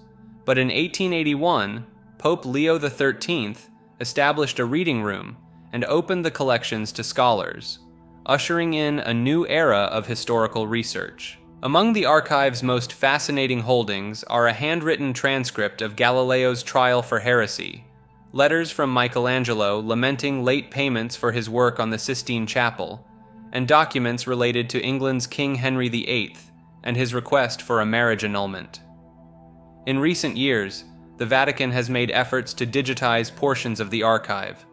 [SPEAKER 1] But in 1881, Pope Leo XIII established a reading room and opened the collections to scholars, ushering in a new era of historical research. Among the archive's most fascinating holdings are a handwritten transcript of Galileo's trial for heresy, letters from Michelangelo lamenting late payments for his work on the Sistine Chapel, and documents related to England's King Henry VIII and his request for a marriage annulment. In recent years, the Vatican has made efforts to digitize portions of the archive,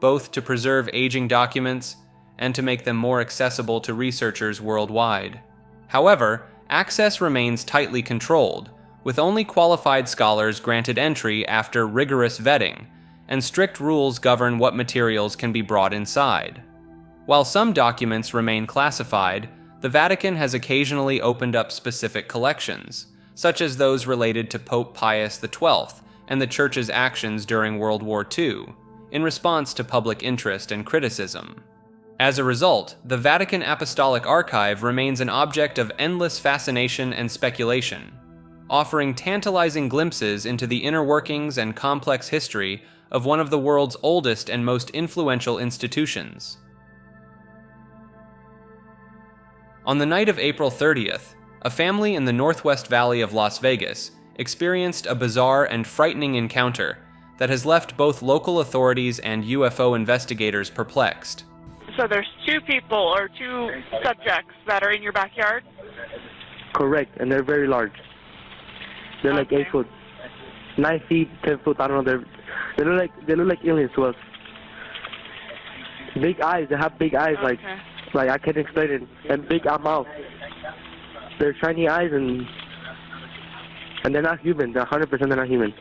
[SPEAKER 1] both to preserve aging documents and to make them more accessible to researchers worldwide. However, access remains tightly controlled, with only qualified scholars granted entry after rigorous vetting, and strict rules govern what materials can be brought inside. While some documents remain classified, the Vatican has occasionally opened up specific collections, such as those related to Pope Pius XII and the Church's actions during World War II, in response to public interest and criticism. As a result, the Vatican Apostolic Archive remains an object of endless fascination and speculation, offering tantalizing glimpses into the inner workings and complex history of one of the world's oldest and most influential institutions. On the night of April 30th, a family in the Northwest Valley of Las Vegas experienced a bizarre and frightening encounter that has left both local authorities and UFO investigators perplexed.
[SPEAKER 6] So there's two people or two subjects that are in your backyard?
[SPEAKER 7] Correct, and they're very large. They're like 8 foot, 9 feet, 10 foot. I don't know. They look like aliens to us. Big eyes. They have big eyes, like I can't explain it. And big mouth. They're shiny eyes, and they're not human. They're 100% they're not human.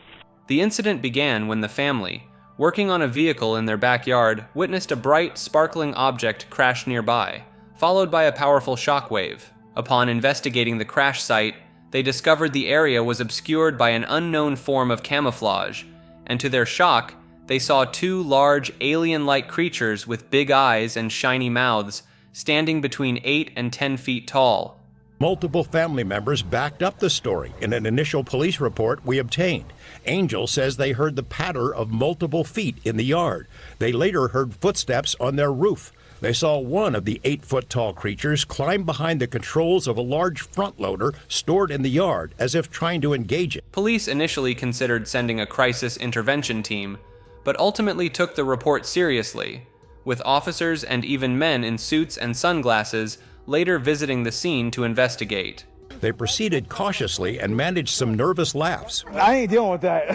[SPEAKER 1] The incident began when the family, working on a vehicle in their backyard, witnessed a bright, sparkling object crash nearby, followed by a powerful shockwave. Upon investigating the crash site, they discovered the area was obscured by an unknown form of camouflage, and to their shock, they saw two large, alien-like creatures with big eyes and shiny mouths, standing between 8 and 10 feet tall.
[SPEAKER 23] Multiple family members backed up the story in an initial police report we obtained. Angel says they heard the patter of multiple feet in the yard. They later heard footsteps on their roof. They saw one of the 8-foot-tall creatures climb behind the controls of a large front loader stored in the yard as if trying to engage it.
[SPEAKER 1] Police initially considered sending a crisis intervention team, but ultimately took the report seriously, with officers and even men in suits and sunglasses later visiting the scene to investigate.
[SPEAKER 23] They proceeded cautiously and managed some nervous laughs.
[SPEAKER 22] I ain't dealing with that.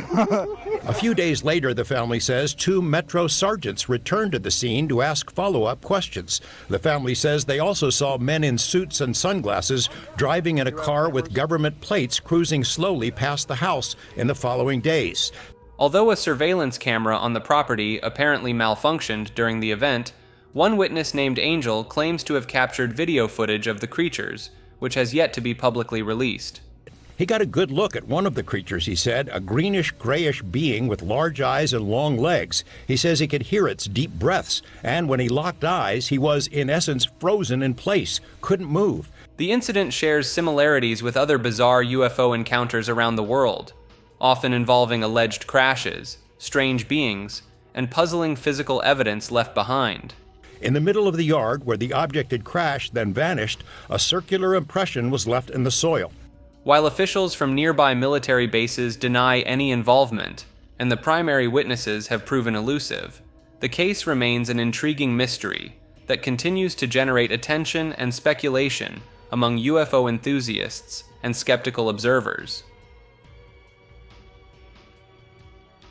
[SPEAKER 23] A few days later, the family says, 2 Metro sergeants returned to the scene to ask follow-up questions. The family says they also saw men in suits and sunglasses driving in a car with government plates cruising slowly past the house in the following days.
[SPEAKER 1] Although a surveillance camera on the property apparently malfunctioned during the event, one witness named Angel claims to have captured video footage of the creatures, which has yet to be publicly released.
[SPEAKER 23] He got a good look at one of the creatures, he said, a greenish-grayish being with large eyes and long legs. He says he could hear its deep breaths, and when he locked eyes, he was, in essence, frozen in place, couldn't move.
[SPEAKER 1] The incident shares similarities with other bizarre UFO encounters around the world, often involving alleged crashes, strange beings, and puzzling physical evidence left behind.
[SPEAKER 23] In the middle of the yard where the object had crashed, then vanished, a circular impression was left in the soil.
[SPEAKER 1] While officials from nearby military bases deny any involvement, and the primary witnesses have proven elusive, the case remains an intriguing mystery that continues to generate attention and speculation among UFO enthusiasts and skeptical observers.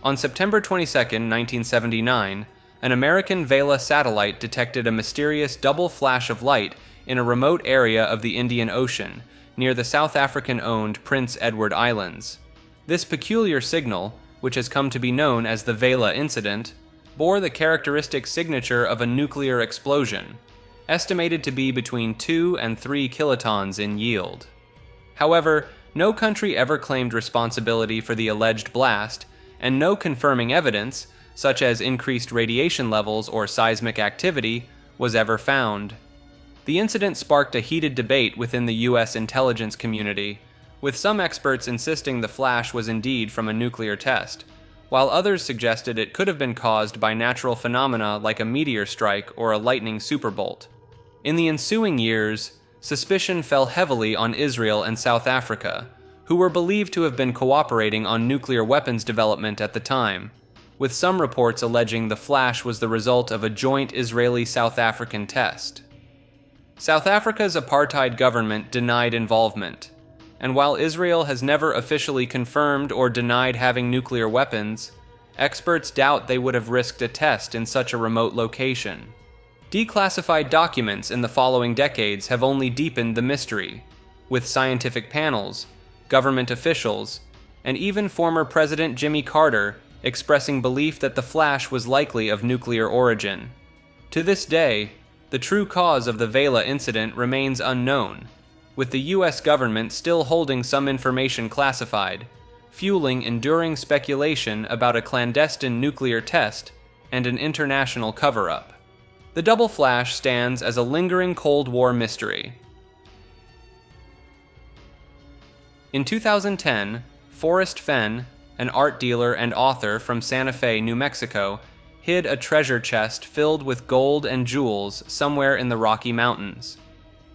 [SPEAKER 1] On September 22, 1979, an American Vela satellite detected a mysterious double flash of light in a remote area of the Indian Ocean, near the South African-owned Prince Edward Islands. This peculiar signal, which has come to be known as the Vela incident, bore the characteristic signature of a nuclear explosion, estimated to be between 2 and 3 kilotons in yield. However, no country ever claimed responsibility for the alleged blast, and no confirming evidence, such as increased radiation levels or seismic activity, was ever found. The incident sparked a heated debate within the U.S. intelligence community, with some experts insisting the flash was indeed from a nuclear test, while others suggested it could have been caused by natural phenomena like a meteor strike or a lightning superbolt. In the ensuing years, suspicion fell heavily on Israel and South Africa, who were believed to have been cooperating on nuclear weapons development at the time, with some reports alleging the flash was the result of a joint Israeli-South African test. South Africa's apartheid government denied involvement, and while Israel has never officially confirmed or denied having nuclear weapons, experts doubt they would have risked a test in such a remote location. Declassified documents in the following decades have only deepened the mystery, with scientific panels, government officials, and even former President Jimmy Carter expressing belief that the flash was likely of nuclear origin. To this day, the true cause of the Vela incident remains unknown, with the US government still holding some information classified, fueling enduring speculation about a clandestine nuclear test and an international cover-up. The double flash stands as a lingering Cold War mystery. In 2010, Forrest Fenn, an art dealer and author from Santa Fe, New Mexico, hid a treasure chest filled with gold and jewels somewhere in the Rocky Mountains.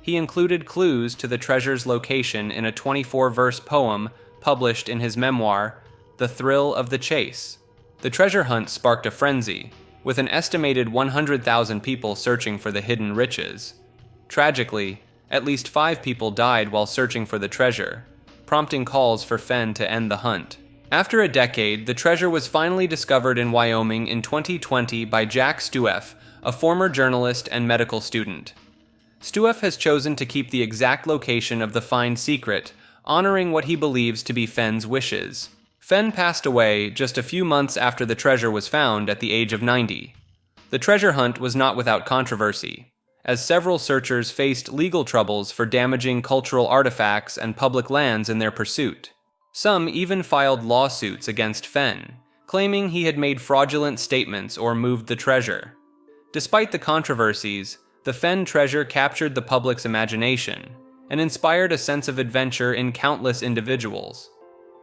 [SPEAKER 1] He included clues to the treasure's location in a 24-verse poem published in his memoir, The Thrill of the Chase. The treasure hunt sparked a frenzy, with an estimated 100,000 people searching for the hidden riches. Tragically, at least 5 people died while searching for the treasure, prompting calls for Fenn to end the hunt. After a decade, the treasure was finally discovered in Wyoming in 2020 by Jack Stueff, a former journalist and medical student. Stueff has chosen to keep the exact location of the find secret, honoring what he believes to be Fenn's wishes. Fenn passed away just a few months after the treasure was found at the age of 90. The treasure hunt was not without controversy, as several searchers faced legal troubles for damaging cultural artifacts and public lands in their pursuit. Some even filed lawsuits against Fenn, claiming he had made fraudulent statements or moved the treasure. Despite the controversies, the Fenn treasure captured the public's imagination and inspired a sense of adventure in countless individuals.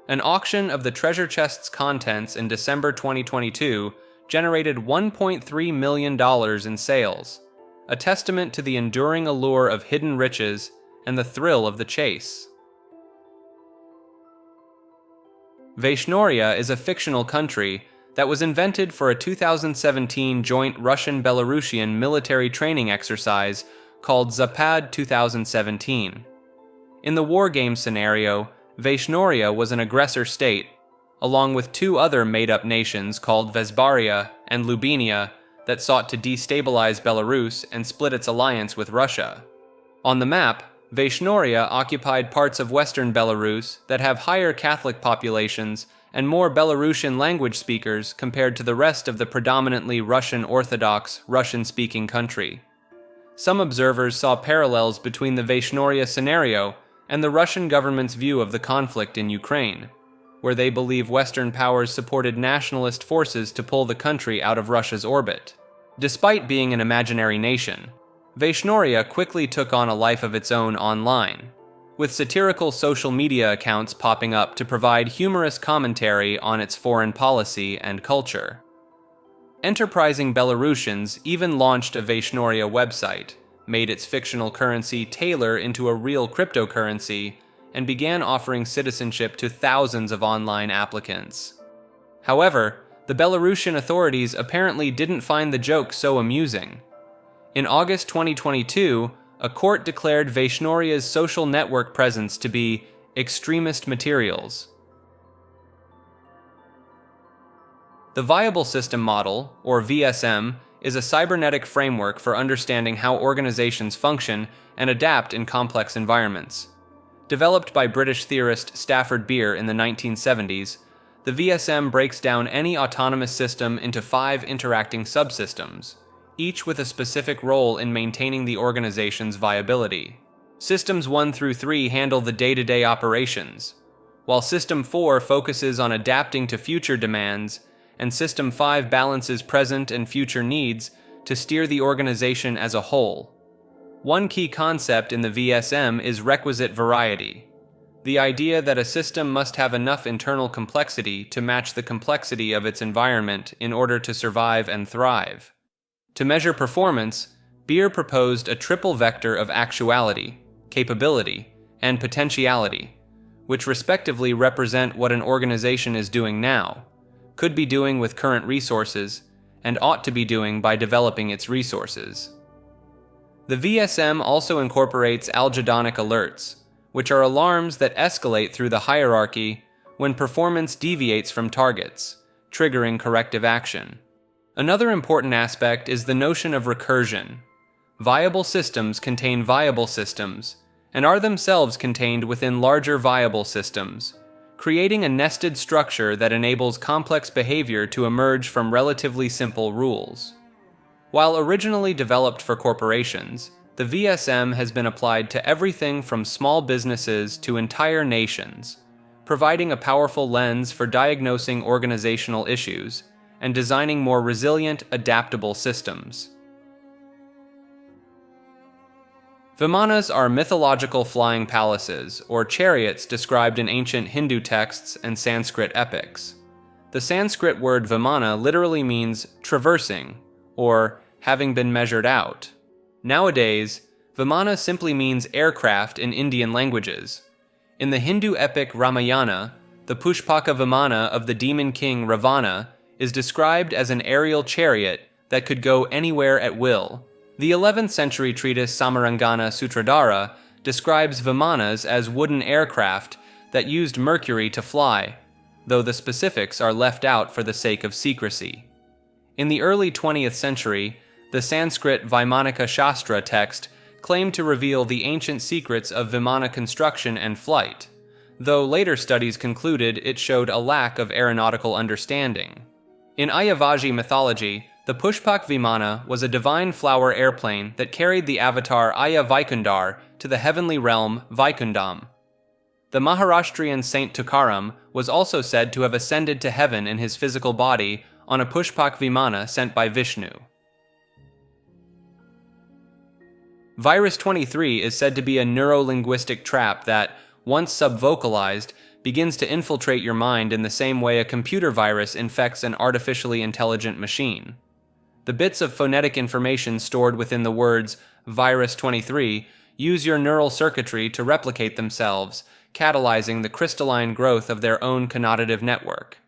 [SPEAKER 1] An auction of the treasure chest's contents in December 2022 generated $1.3 million in sales, a testament to the enduring allure of hidden riches and the thrill of the chase. Vaishnoria is a fictional country that was invented for a 2017 joint Russian-Belarusian military training exercise called Zapad 2017. In the wargame scenario, Vaishnoria was an aggressor state, along with 2 other made-up nations called Vesbaria and Lubinia that sought to destabilize Belarus and split its alliance with Russia. On the map, Vaishnoria occupied parts of western Belarus that have higher Catholic populations and more Belarusian language speakers compared to the rest of the predominantly Russian Orthodox, Russian-speaking country. Some observers saw parallels between the Vaishnoria scenario and the Russian government's view of the conflict in Ukraine, where they believe Western powers supported nationalist forces to pull the country out of Russia's orbit. Despite being an imaginary nation, Vaishnoria quickly took on a life of its own online, with satirical social media accounts popping up to provide humorous commentary on its foreign policy and culture. Enterprising Belarusians even launched a Vaishnoria website, made its fictional currency Taylor into a real cryptocurrency, and began offering citizenship to thousands of online applicants. However, the Belarusian authorities apparently didn't find the joke so amusing. In August 2022, a court declared Vaishnoria's social network presence to be extremist materials. The Viable System Model, or VSM, is a cybernetic framework for understanding how organizations function and adapt in complex environments. Developed by British theorist Stafford Beer in the 1970s, the VSM breaks down any autonomous system into 5 interacting subsystems, each with a specific role in maintaining the organization's viability. Systems 1 through 3 handle the day-to-day operations, while System 4 focuses on adapting to future demands, and System 5 balances present and future needs to steer the organization as a whole. One key concept in the VSM is requisite variety, the idea that a system must have enough internal complexity to match the complexity of its environment in order to survive and thrive. To measure performance, Beer proposed a triple vector of actuality, capability, and potentiality, which respectively represent what an organization is doing now, could be doing with current resources, and ought to be doing by developing its resources. The VSM also incorporates algedonic alerts, which are alarms that escalate through the hierarchy when performance deviates from targets, triggering corrective action. Another important aspect is the notion of recursion. Viable systems contain viable systems, and are themselves contained within larger viable systems, creating a nested structure that enables complex behavior to emerge from relatively simple rules. While originally developed for corporations, the VSM has been applied to everything from small businesses to entire nations, providing a powerful lens for diagnosing organizational issues and designing more resilient, adaptable systems. Vimanas are mythological flying palaces, or chariots described in ancient Hindu texts and Sanskrit epics. The Sanskrit word vimana literally means traversing, or having been measured out. Nowadays, vimana simply means aircraft in Indian languages. In the Hindu epic Ramayana, the Pushpaka Vimana of the demon king Ravana is described as an aerial chariot that could go anywhere at will. The 11th century treatise Samarangana Sutradhara describes vimanas as wooden aircraft that used mercury to fly, though the specifics are left out for the sake of secrecy. In the early 20th century, the Sanskrit Vaimanika Shastra text claimed to reveal the ancient secrets of vimana construction and flight, though later studies concluded it showed a lack of aeronautical understanding. In Ayavaji mythology, the Pushpak Vimana was a divine flower airplane that carried the avatar Aya Vaikundar to the heavenly realm Vaikundam. The Maharashtrian Saint Tukaram was also said to have ascended to heaven in his physical body on a Pushpak Vimana sent by Vishnu. Virus 23 is said to be a neurolinguistic trap that, once subvocalized, begins to infiltrate your mind in the same way a computer virus infects an artificially intelligent machine. The bits of phonetic information stored within the words Virus 23 use your neural circuitry to replicate themselves, catalyzing the crystalline growth of their own connotative network.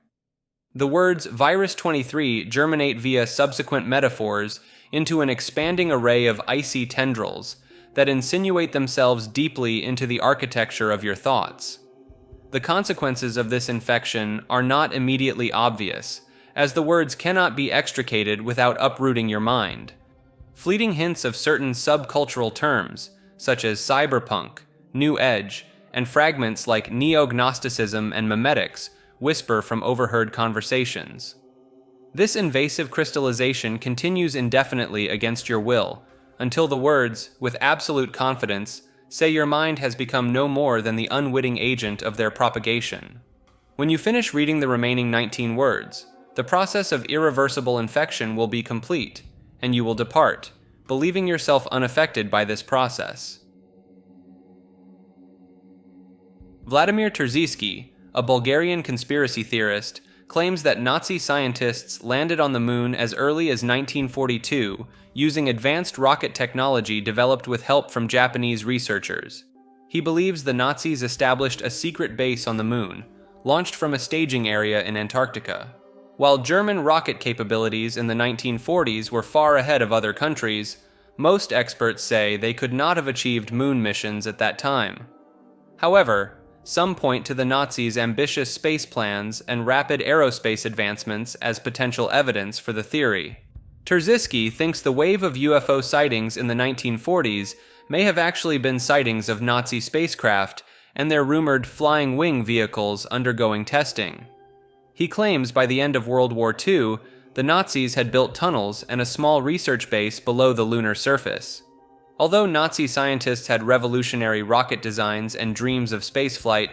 [SPEAKER 1] The words Virus 23 germinate via subsequent metaphors into an expanding array of icy tendrils that insinuate themselves deeply into the architecture of your thoughts. The consequences of this infection are not immediately obvious, as the words cannot be extricated without uprooting your mind. Fleeting hints of certain subcultural terms, such as cyberpunk, new age, and fragments like neo-Gnosticism and memetics, whisper from overheard conversations. This invasive crystallization continues indefinitely against your will, until the words, with absolute confidence, say your mind has become no more than the unwitting agent of their propagation. When you finish reading the remaining 19 words, the process of irreversible infection will be complete, and you will depart, believing yourself unaffected by this process. Vladimir Terziski, a Bulgarian conspiracy theorist, claims that Nazi scientists landed on the moon as early as 1942 using advanced rocket technology developed with help from Japanese researchers. He believes the Nazis established a secret base on the moon, launched from a staging area in Antarctica. While German rocket capabilities in the 1940s were far ahead of other countries, most experts say they could not have achieved moon missions at that time. However, some point to the Nazis' ambitious space plans and rapid aerospace advancements as potential evidence for the theory. Terziski thinks the wave of UFO sightings in the 1940s may have actually been sightings of Nazi spacecraft and their rumored flying wing vehicles undergoing testing. He claims by the end of World War II, the Nazis had built tunnels and a small research base below the lunar surface. Although Nazi scientists had revolutionary rocket designs and dreams of spaceflight,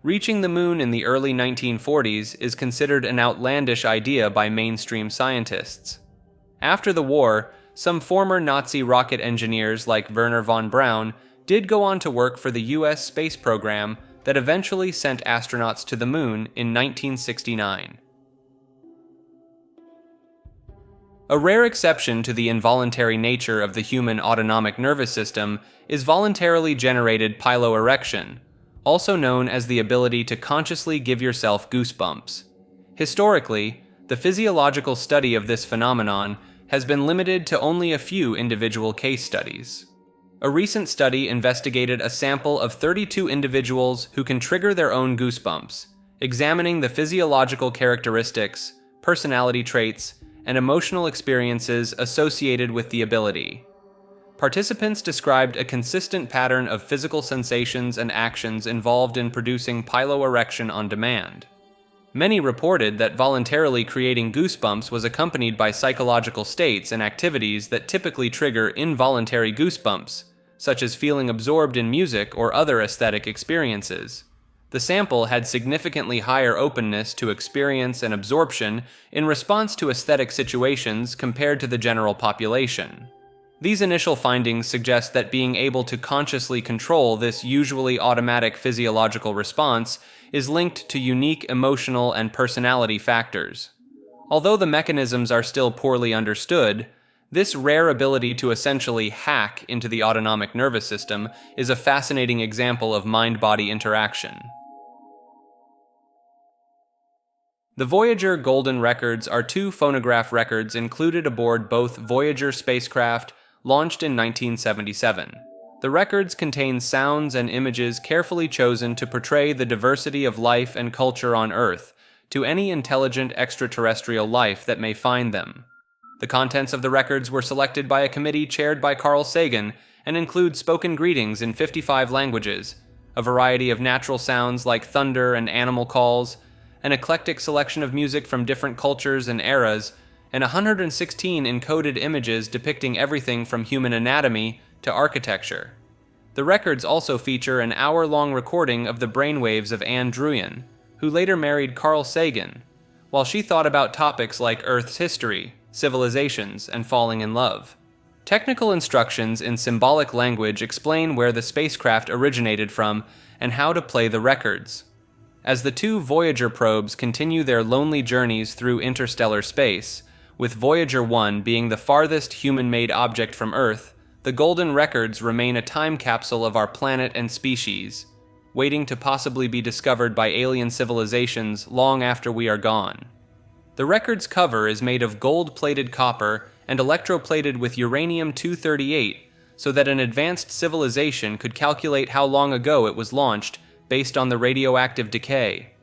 [SPEAKER 1] reaching the moon in the early 1940s is considered an outlandish idea by mainstream scientists. After the war, some former Nazi rocket engineers like Wernher von Braun did go on to work for the US space program that eventually sent astronauts to the moon in 1969. A rare exception to the involuntary nature of the human autonomic nervous system is voluntarily generated piloerection, also known as the ability to consciously give yourself goosebumps. Historically, the physiological study of this phenomenon has been limited to only a few individual case studies. A recent study investigated a sample of 32 individuals who can trigger their own goosebumps, examining the physiological characteristics, personality traits, and emotional experiences associated with the ability. Participants described a consistent pattern of physical sensations and actions involved in producing piloerection on demand. Many reported that voluntarily creating goosebumps was accompanied by psychological states and activities that typically trigger involuntary goosebumps, such as feeling absorbed in music or other aesthetic experiences. The sample had significantly higher openness to experience and absorption in response to aesthetic situations compared to the general population. These initial findings suggest that being able to consciously control this usually automatic physiological response is linked to unique emotional and personality factors. Although the mechanisms are still poorly understood, this rare ability to essentially hack into the autonomic nervous system is a fascinating example of mind-body interaction. The Voyager Golden Records are two phonograph records included aboard both Voyager spacecraft launched in 1977. The records contain sounds and images carefully chosen to portray the diversity of life and culture on Earth to any intelligent extraterrestrial life that may find them. The contents of the records were selected by a committee chaired by Carl Sagan and include spoken greetings in 55 languages, a variety of natural sounds like thunder and animal calls, an eclectic selection of music from different cultures and eras, and 116 encoded images depicting everything from human anatomy to architecture. The records also feature an hour-long recording of the brainwaves of Anne Druyan, who later married Carl Sagan, while she thought about topics like Earth's history, civilizations, and falling in love. Technical instructions in symbolic language explain where the spacecraft originated from and how to play the records. As the two Voyager probes continue their lonely journeys through interstellar space, with Voyager 1 being the farthest human-made object from Earth, the Golden Records remain a time capsule of our planet and species, waiting to possibly be discovered by alien civilizations long after we are gone. The record's cover is made of gold-plated copper and electroplated with uranium-238 so that an advanced civilization could calculate how long ago it was launched based on the radioactive decay.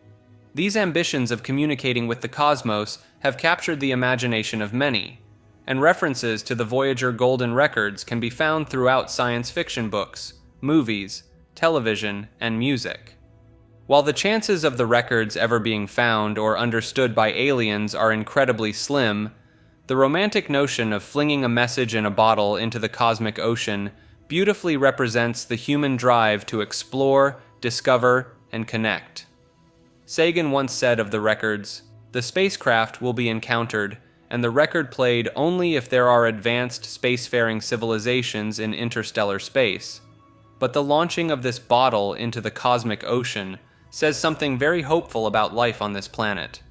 [SPEAKER 1] These ambitions of communicating with the cosmos have captured the imagination of many, and references to the Voyager Golden Records can be found throughout science fiction books, movies, television, and music. While the chances of the records ever being found or understood by aliens are incredibly slim, the romantic notion of flinging a message in a bottle into the cosmic ocean, beautifully represents the human drive to explore, discover, and connect. Sagan once said of the records, "The spacecraft will be encountered, and the record played only if there are advanced spacefaring civilizations in interstellar space. But the launching of this bottle into the cosmic ocean says something very hopeful about life on this planet."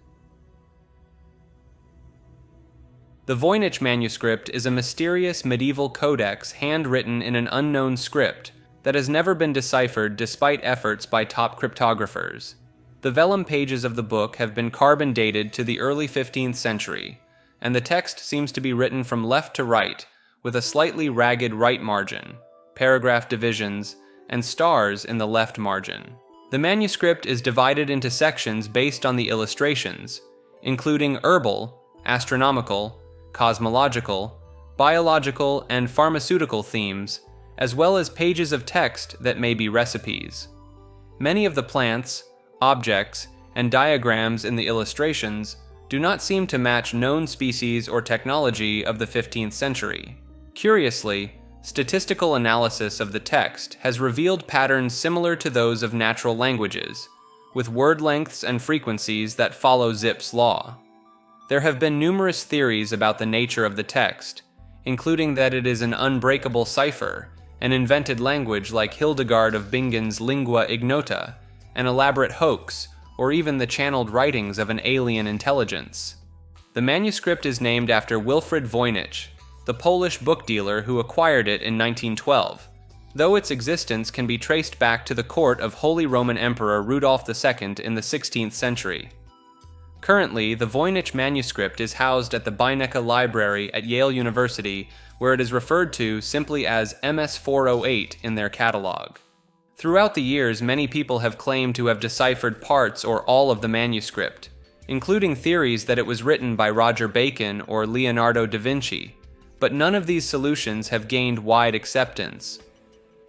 [SPEAKER 1] The Voynich manuscript is a mysterious medieval codex handwritten in an unknown script that has never been deciphered despite efforts by top cryptographers. The vellum pages of the book have been carbon dated to the early 15th century, and the text seems to be written from left to right, with a slightly ragged right margin, paragraph divisions, and stars in the left margin. The manuscript is divided into sections based on the illustrations, including herbal, astronomical, cosmological, biological, and pharmaceutical themes, as well as pages of text that may be recipes. Many of the plants, objects, and diagrams in the illustrations do not seem to match known species or technology of the 15th century. Curiously, statistical analysis of the text has revealed patterns similar to those of natural languages, with word lengths and frequencies that follow Zipf's law. There have been numerous theories about the nature of the text, including that it is an unbreakable cipher, an invented language like Hildegard of Bingen's lingua ignota, an elaborate hoax, or even the channeled writings of an alien intelligence. The manuscript is named after Wilfrid Voynich, the Polish book dealer who acquired it in 1912, though its existence can be traced back to the court of Holy Roman Emperor Rudolf II in the 16th century. Currently, the Voynich manuscript is housed at the Beinecke Library at Yale University, where it is referred to simply as MS-408 in their catalog. Throughout the years, many people have claimed to have deciphered parts or all of the manuscript, including theories that it was written by Roger Bacon or Leonardo da Vinci, but none of these solutions have gained wide acceptance.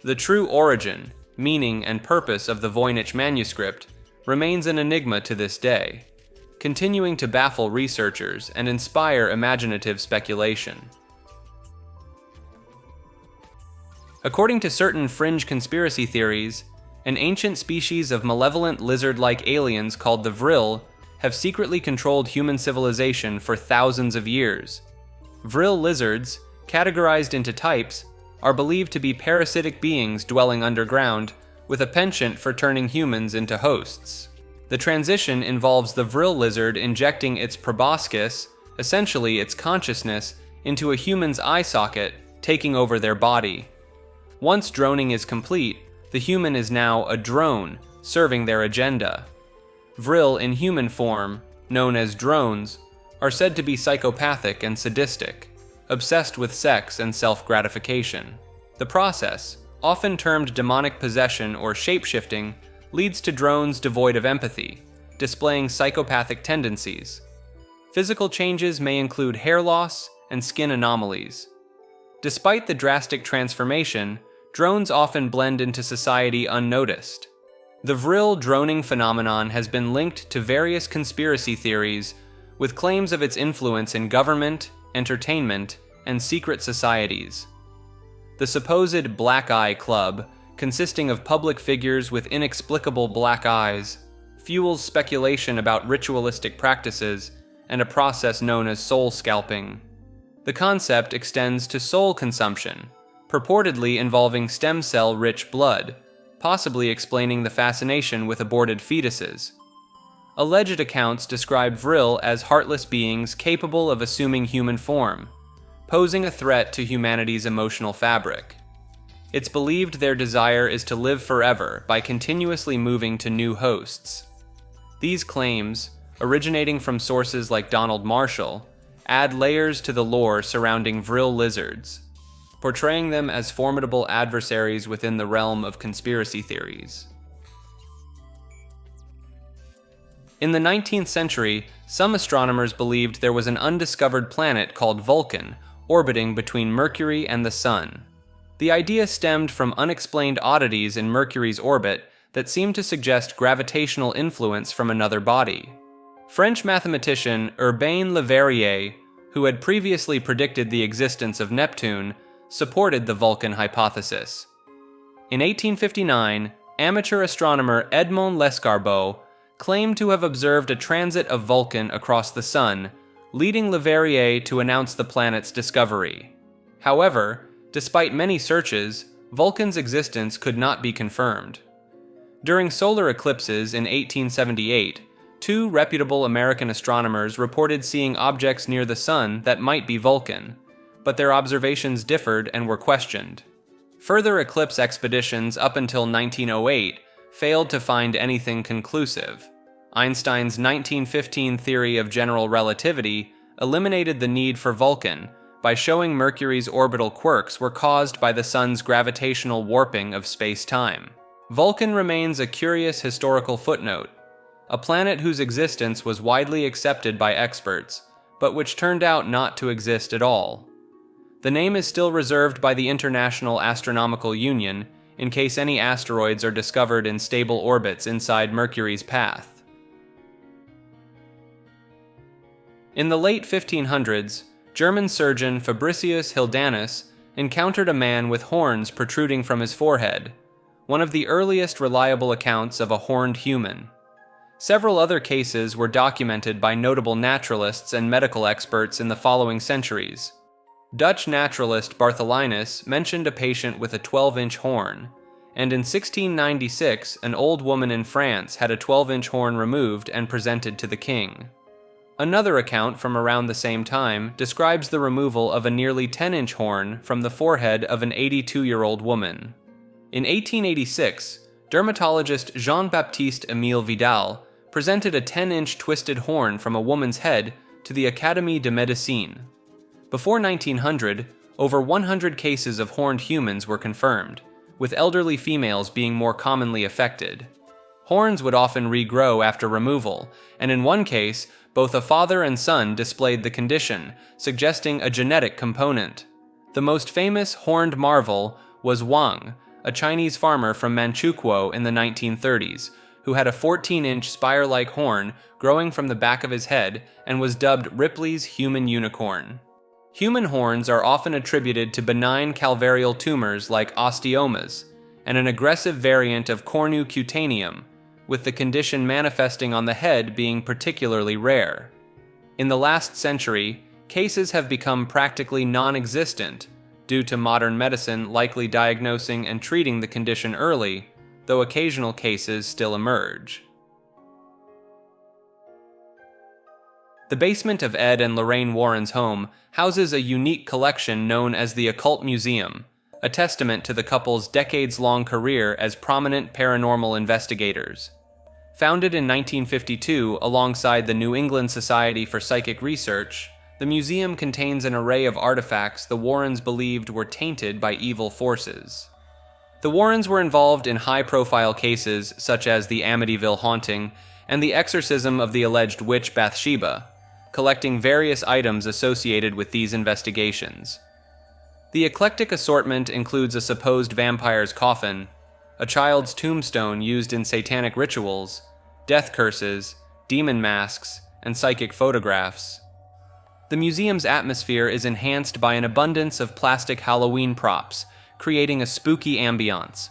[SPEAKER 1] The true origin, meaning, and purpose of the Voynich manuscript remains an enigma to this day, continuing to baffle researchers and inspire imaginative speculation. According to certain fringe conspiracy theories, an ancient species of malevolent lizard-like aliens called the Vril have secretly controlled human civilization for thousands of years. Vril lizards, categorized into types, are believed to be parasitic beings dwelling underground, with a penchant for turning humans into hosts. The transition involves the Vril lizard injecting its proboscis, essentially its consciousness, into a human's eye socket, taking over their body. Once droning is complete, the human is now a drone, serving their agenda. Vril in human form, known as drones, are said to be psychopathic and sadistic, obsessed with sex and self-gratification. The process, often termed demonic possession or shape-shifting, leads to drones devoid of empathy, displaying psychopathic tendencies. Physical changes may include hair loss and skin anomalies. Despite the drastic transformation, drones often blend into society unnoticed. The Vril droning phenomenon has been linked to various conspiracy theories, with claims of its influence in government, entertainment, and secret societies. The supposed Black Eye Club, consisting of public figures with inexplicable black eyes, fuels speculation about ritualistic practices and a process known as soul scalping. The concept extends to soul consumption, purportedly involving stem cell-rich blood, possibly explaining the fascination with aborted fetuses. Alleged accounts describe Vril as heartless beings capable of assuming human form, posing a threat to humanity's emotional fabric. It's believed their desire is to live forever by continuously moving to new hosts. These claims, originating from sources like Donald Marshall, add layers to the lore surrounding Vril lizards, portraying them as formidable adversaries within the realm of conspiracy theories. In the 19th century, some astronomers believed there was an undiscovered planet called Vulcan orbiting between Mercury and the Sun. The idea stemmed from unexplained oddities in Mercury's orbit that seemed to suggest gravitational influence from another body. French mathematician Urbain Le Verrier, who had previously predicted the existence of Neptune, supported the Vulcan hypothesis. In 1859, amateur astronomer Edmond Lescarbault claimed to have observed a transit of Vulcan across the Sun, leading Leverrier to announce the planet's discovery. However, despite many searches, Vulcan's existence could not be confirmed. During solar eclipses in 1878, two reputable American astronomers reported seeing objects near the Sun that might be Vulcan, but their observations differed and were questioned. Further eclipse expeditions up until 1908 failed to find anything conclusive. Einstein's 1915 theory of general relativity eliminated the need for Vulcan by showing Mercury's orbital quirks were caused by the Sun's gravitational warping of space-time. Vulcan remains a curious historical footnote, a planet whose existence was widely accepted by experts, but which turned out not to exist at all. The name is still reserved by the International Astronomical Union in case any asteroids are discovered in stable orbits inside Mercury's path. In the late 1500s, German surgeon Fabricius Hildanus encountered a man with horns protruding from his forehead, one of the earliest reliable accounts of a horned human. Several other cases were documented by notable naturalists and medical experts in the following centuries. Dutch naturalist Bartholinus mentioned a patient with a 12-inch horn, and in 1696 an old woman in France had a 12-inch horn removed and presented to the king. Another account from around the same time describes the removal of a nearly 10-inch horn from the forehead of an 82-year-old woman. In 1886, dermatologist Jean-Baptiste Émile Vidal presented a 10-inch twisted horn from a woman's head to the Académie de Médecine. Before 1900, over 100 cases of horned humans were confirmed, with elderly females being more commonly affected. Horns would often regrow after removal, and in one case, both a father and son displayed the condition, suggesting a genetic component. The most famous horned marvel was Wang, a Chinese farmer from Manchukuo in the 1930s, who had a 14-inch spire-like horn growing from the back of his head and was dubbed Ripley's human unicorn. Human horns are often attributed to benign calvarial tumors like osteomas, and an aggressive variant of cornu cutaneum, with the condition manifesting on the head being particularly rare. In the last century, cases have become practically non-existent due to modern medicine likely diagnosing and treating the condition early, though occasional cases still emerge. The basement of Ed and Lorraine Warren's home houses a unique collection known as the Occult Museum, a testament to the couple's decades-long career as prominent paranormal investigators. Founded in 1952 alongside the New England Society for Psychic Research, the museum contains an array of artifacts the Warrens believed were tainted by evil forces. The Warrens were involved in high-profile cases such as the Amityville haunting and the exorcism of the alleged witch Bathsheba, collecting various items associated with these investigations. The eclectic assortment includes a supposed vampire's coffin, a child's tombstone used in satanic rituals, death curses, demon masks, and psychic photographs. The museum's atmosphere is enhanced by an abundance of plastic Halloween props, creating a spooky ambiance.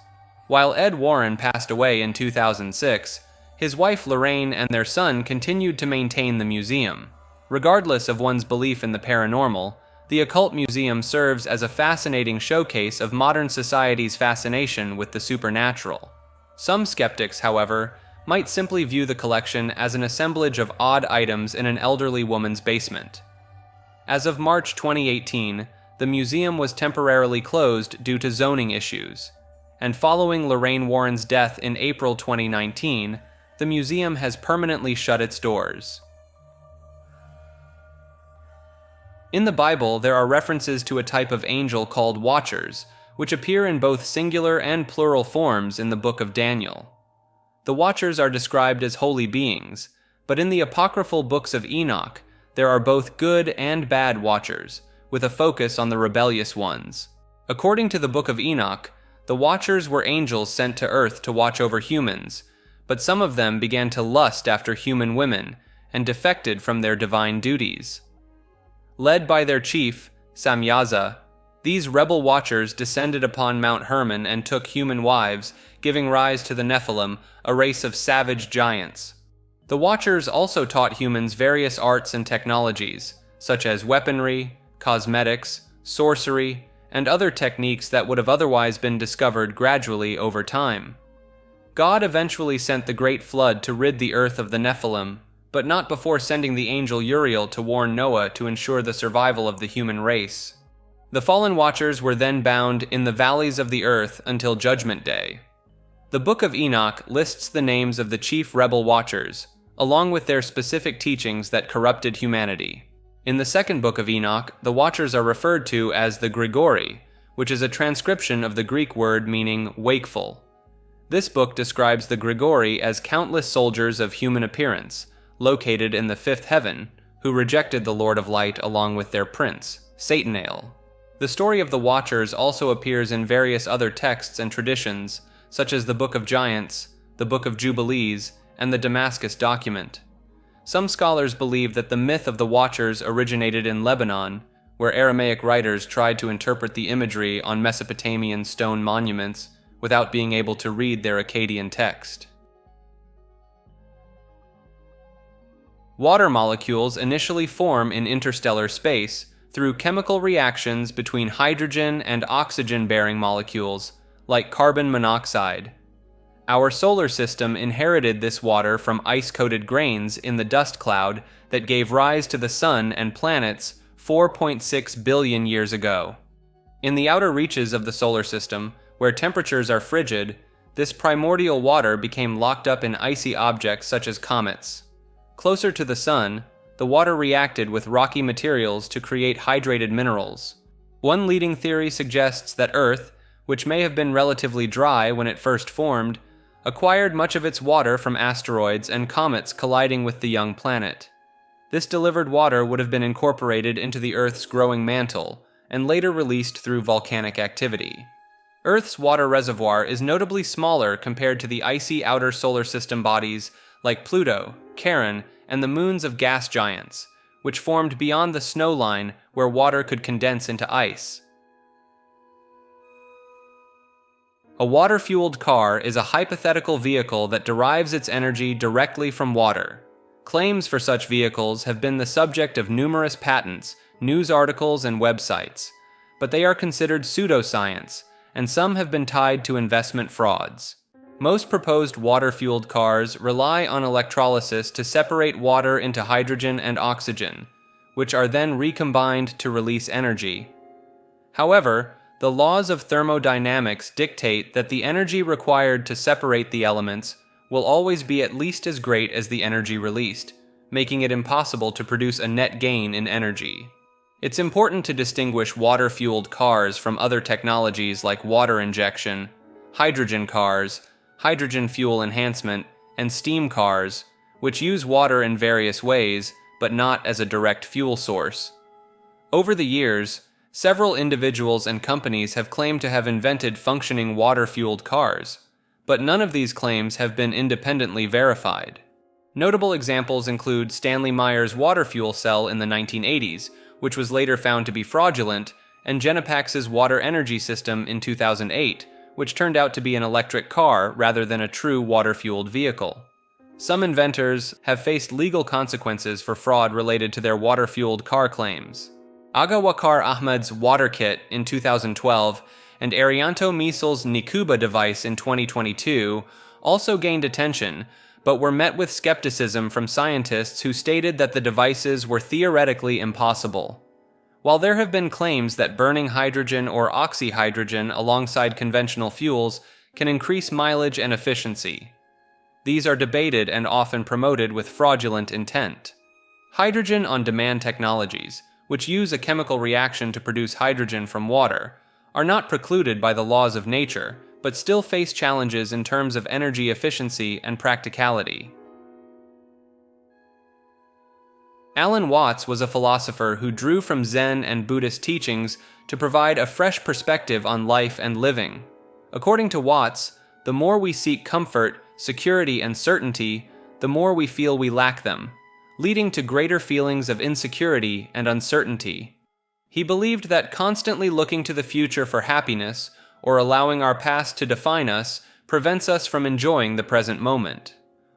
[SPEAKER 1] While Ed Warren passed away in 2006, his wife Lorraine and their son continued to maintain the museum. Regardless of one's belief in the paranormal, the Occult Museum serves as a fascinating showcase of modern society's fascination with the supernatural. Some skeptics, however, might simply view the collection as an assemblage of odd items in an elderly woman's basement. As of March 2018, the museum was temporarily closed due to zoning issues, and following Lorraine Warren's death in April 2019, the museum has permanently shut its doors. In the Bible, there are references to a type of angel called watchers, which appear in both singular and plural forms in the book of Daniel. The watchers are described as holy beings, but in the apocryphal books of Enoch, there are both good and bad watchers, with a focus on the rebellious ones. According to the book of Enoch, the watchers were angels sent to earth to watch over humans, but some of them began to lust after human women and defected from their divine duties. Led by their chief, Samyaza, These rebel watchers descended upon Mount Hermon and took human wives, giving rise to the Nephilim, a race of savage giants. The Watchers also taught humans various arts and technologies, such as weaponry, cosmetics, sorcery, and other techniques that would have otherwise been discovered gradually over time. God eventually sent the Great Flood to rid the earth of the Nephilim, but not before sending the angel Uriel to warn Noah to ensure the survival of the human race. The fallen Watchers were then bound in the valleys of the earth until Judgment Day. The Book of Enoch lists the names of the chief rebel Watchers, along with their specific teachings that corrupted humanity. In the second book of Enoch, the Watchers are referred to as the Grigori, which is a transcription of the Greek word meaning wakeful. This book describes the Grigori as countless soldiers of human appearance, located in the fifth heaven, who rejected the Lord of Light along with their prince, Satanael. The story of the Watchers also appears in various other texts and traditions, such as the Book of Giants, the Book of Jubilees, and the Damascus document. Some scholars believe that the myth of the Watchers originated in Lebanon, where Aramaic writers tried to interpret the imagery on Mesopotamian stone monuments without being able to read their Akkadian text. Water molecules initially form in interstellar space through chemical reactions between hydrogen and oxygen-bearing molecules, like carbon monoxide. Our solar system inherited this water from ice-coated grains in the dust cloud that gave rise to the Sun and planets 4.6 billion years ago. In the outer reaches of the solar system, where temperatures are frigid, this primordial water became locked up in icy objects such as comets. Closer to the Sun, the water reacted with rocky materials to create hydrated minerals. One leading theory suggests that Earth, which may have been relatively dry when it first formed, acquired much of its water from asteroids and comets colliding with the young planet. This delivered water would have been incorporated into the Earth's growing mantle, and later released through volcanic activity. Earth's water reservoir is notably smaller compared to the icy outer solar system bodies like Pluto, Charon, and the moons of gas giants, which formed beyond the snow line where water could condense into ice. A water-fueled car is a hypothetical vehicle that derives its energy directly from water. Claims for such vehicles have been the subject of numerous patents, news articles, and websites, but they are considered pseudoscience, and some have been tied to investment frauds. Most proposed water-fueled cars rely on electrolysis to separate water into hydrogen and oxygen, which are then recombined to release energy. However, the laws of thermodynamics dictate that the energy required to separate the elements will always be at least as great as the energy released, making it impossible to produce a net gain in energy. It's important to distinguish water-fueled cars from other technologies like water injection, hydrogen cars, hydrogen fuel enhancement, and steam cars, which use water in various ways, but not as a direct fuel source. Over the years, several individuals and companies have claimed to have invented functioning water-fueled cars, but none of these claims have been independently verified. Notable examples include Stanley Meyer's water fuel cell in the 1980s, which was later found to be fraudulent, and Genepac's water energy system in 2008, which turned out to be an electric car rather than a true water-fueled vehicle. Some inventors have faced legal consequences for fraud related to their water-fueled car claims. Aga Wakar Ahmed's water kit in 2012 and Arianto Misil's Nikuba device in 2022 also gained attention, but were met with skepticism from scientists who stated that the devices were theoretically impossible. While there have been claims that burning hydrogen or oxyhydrogen alongside conventional fuels can increase mileage and efficiency, these are debated and often promoted with fraudulent intent. Hydrogen-on-demand technologies, which use a chemical reaction to produce hydrogen from water, are not precluded by the laws of nature, but still face challenges in terms of energy efficiency and practicality. Alan Watts was a philosopher who drew from Zen and Buddhist teachings to provide a fresh perspective on life and living. According to Watts, the more we seek comfort, security, and certainty, the more we feel we lack them, leading to greater feelings of insecurity and uncertainty. He believed that constantly looking to the future for happiness, or allowing our past to define us, prevents us from enjoying the present moment.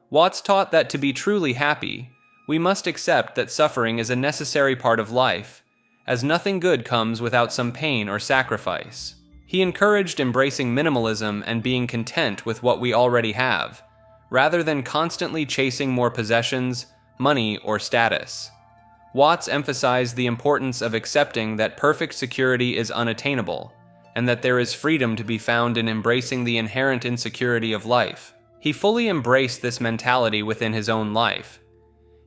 [SPEAKER 1] Watts taught that to be truly happy, we must accept that suffering is a necessary part of life, as nothing good comes without some pain or sacrifice. He encouraged embracing minimalism and being content with what we already have, rather than constantly chasing more possessions, money, or status. Watts emphasized the importance of accepting that perfect security is unattainable, and that there is freedom to be found in embracing the inherent insecurity of life. He fully embraced this mentality within his own life.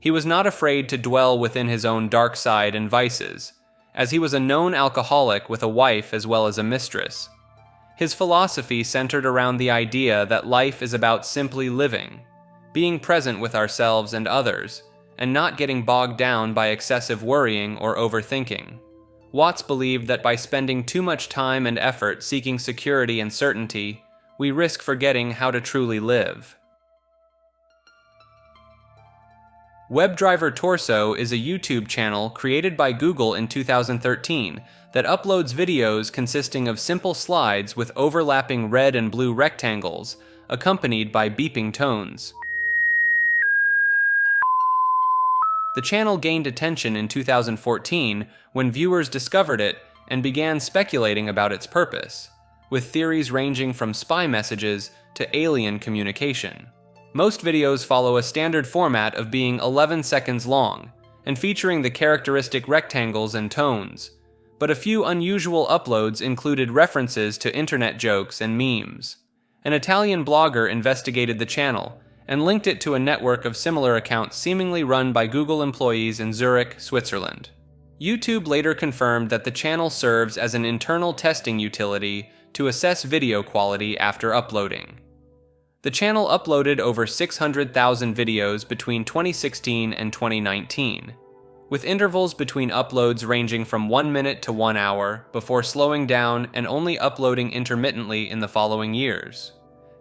[SPEAKER 1] He was not afraid to dwell within his own dark side and vices, as he was a known alcoholic with a wife as well as a mistress. His philosophy centered around the idea that life is about simply living, being present with ourselves and others, and not getting bogged down by excessive worrying or overthinking. Watts believed that by spending too much time and effort seeking security and certainty, we risk forgetting how to truly live. WebDriver Torso is a YouTube channel created by Google in 2013 that uploads videos consisting of simple slides with overlapping red and blue rectangles, accompanied by beeping tones. The channel gained attention in 2014 when viewers discovered it and began speculating about its purpose, with theories ranging from spy messages to alien communication. Most videos follow a standard format of being 11 seconds long and featuring the characteristic rectangles and tones, but a few unusual uploads included references to internet jokes and memes. An Italian blogger investigated the channel and linked it to a network of similar accounts seemingly run by Google employees in Zurich, Switzerland. YouTube later confirmed that the channel serves as an internal testing utility to assess video quality after uploading. The channel uploaded over 600,000 videos between 2016 and 2019, with intervals between uploads ranging from 1 minute to 1 hour before slowing down and only uploading intermittently in the following years.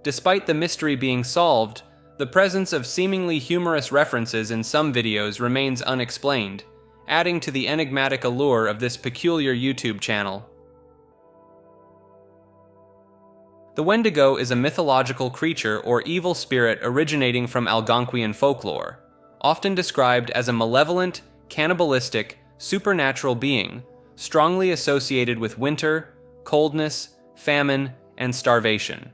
[SPEAKER 1] Despite the mystery being solved, the presence of seemingly humorous references in some videos remains unexplained, adding to the enigmatic allure of this peculiar YouTube channel. The Wendigo is a mythological creature or evil spirit originating from Algonquian folklore, often described as a malevolent, cannibalistic, supernatural being, strongly associated with winter, coldness, famine, and starvation.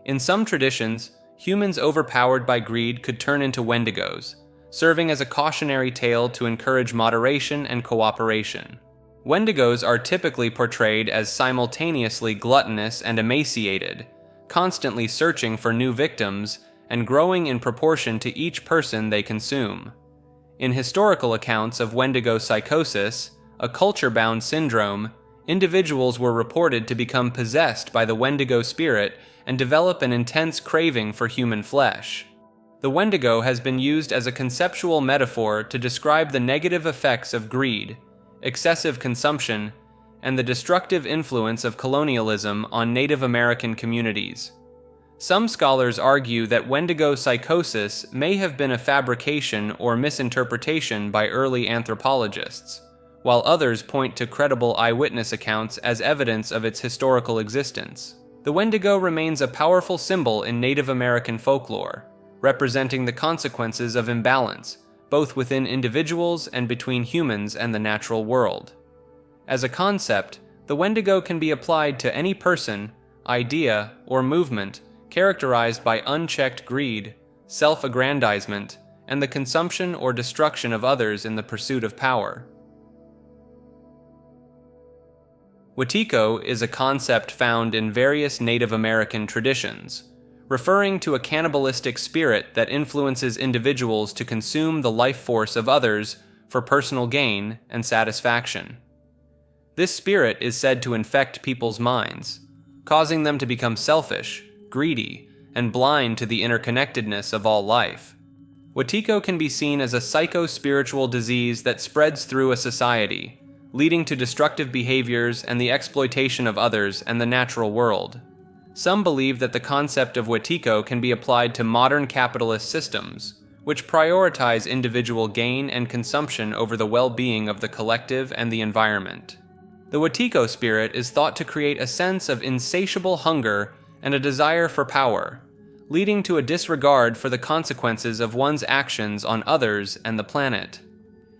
[SPEAKER 1] In some traditions, humans overpowered by greed could turn into Wendigos, serving as a cautionary tale to encourage moderation and cooperation. Wendigos are typically portrayed as simultaneously gluttonous and emaciated, constantly searching for new victims and growing in proportion to each person they consume. In historical accounts of Wendigo psychosis, a culture-bound syndrome, individuals were reported to become possessed by the Wendigo spirit and develop an intense craving for human flesh. The Wendigo has been used as a conceptual metaphor to describe the negative effects of greed, excessive consumption, and the destructive influence of colonialism on Native American communities. Some scholars argue that Wendigo psychosis may have been a fabrication or misinterpretation by early anthropologists, while others point to credible eyewitness accounts as evidence of its historical existence. The Wendigo remains a powerful symbol in Native American folklore, representing the consequences of imbalance, both within individuals and between humans and the natural world. As a concept, the Wendigo can be applied to any person, idea, or movement characterized by unchecked greed, self-aggrandizement, and the consumption or destruction of others in the pursuit of power. Wetiko is a concept found in various Native American traditions, referring to a cannibalistic spirit that influences individuals to consume the life force of others for personal gain and satisfaction. This spirit is said to infect people's minds, causing them to become selfish, greedy, and blind to the interconnectedness of all life. Wetiko can be seen as a psycho-spiritual disease that spreads through a society, leading to destructive behaviors and the exploitation of others and the natural world. Some believe that the concept of Wetiko can be applied to modern capitalist systems, which prioritize individual gain and consumption over the well-being of the collective and the environment. The Wetiko spirit is thought to create a sense of insatiable hunger and a desire for power, leading to a disregard for the consequences of one's actions on others and the planet.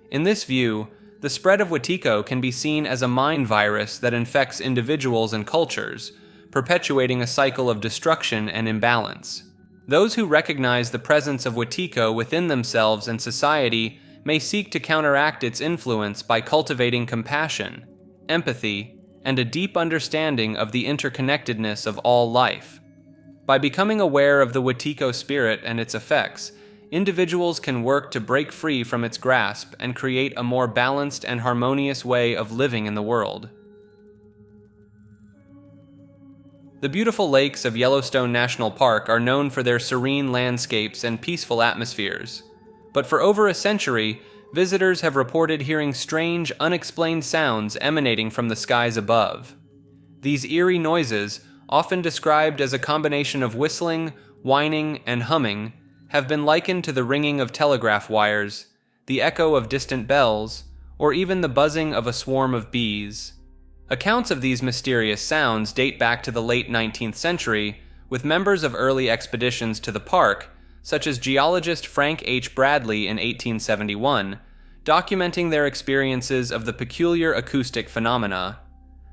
[SPEAKER 1] In this view, the spread of Wetiko can be seen as a mind virus that infects individuals and cultures, perpetuating a cycle of destruction and imbalance. Those who recognize the presence of Wetiko within themselves and society may seek to counteract its influence by cultivating compassion, empathy, and a deep understanding of the interconnectedness of all life. By becoming aware of the Wetiko spirit and its effects, individuals can work to break free from its grasp and create a more balanced and harmonious way of living in the world. The beautiful lakes of Yellowstone National Park are known for their serene landscapes and peaceful atmospheres. But for over a century, visitors have reported hearing strange, unexplained sounds emanating from the skies above. These eerie noises, often described as a combination of whistling, whining, and humming, have been likened to the ringing of telegraph wires, the echo of distant bells, or even the buzzing of a swarm of bees. Accounts of these mysterious sounds date back to the late 19th century, with members of early expeditions to the park, such as geologist Frank H. Bradley in 1871, documenting their experiences of the peculiar acoustic phenomena.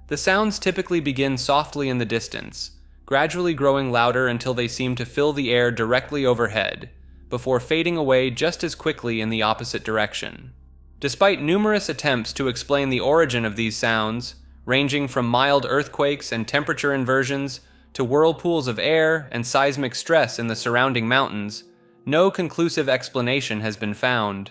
[SPEAKER 1] The sounds typically begin softly in the distance, gradually growing louder until they seem to fill the air directly overhead, before fading away just as quickly in the opposite direction. Despite numerous attempts to explain the origin of these sounds, ranging from mild earthquakes and temperature inversions to whirlpools of air and seismic stress in the surrounding mountains, no conclusive explanation has been found.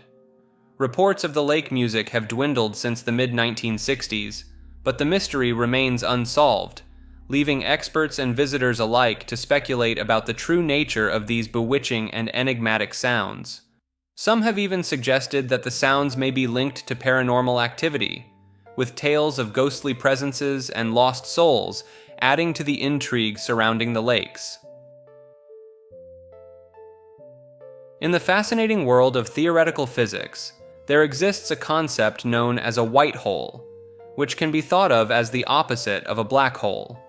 [SPEAKER 1] Reports of the lake music have dwindled since the mid-1960s, but the mystery remains unsolved, leaving experts and visitors alike to speculate about the true nature of these bewitching and enigmatic sounds. Some have even suggested that the sounds may be linked to paranormal activity, with tales of ghostly presences and lost souls adding to the intrigue surrounding the lakes. In the fascinating world of theoretical physics, there exists a concept known as a white hole, which can be thought of as the opposite of a black hole.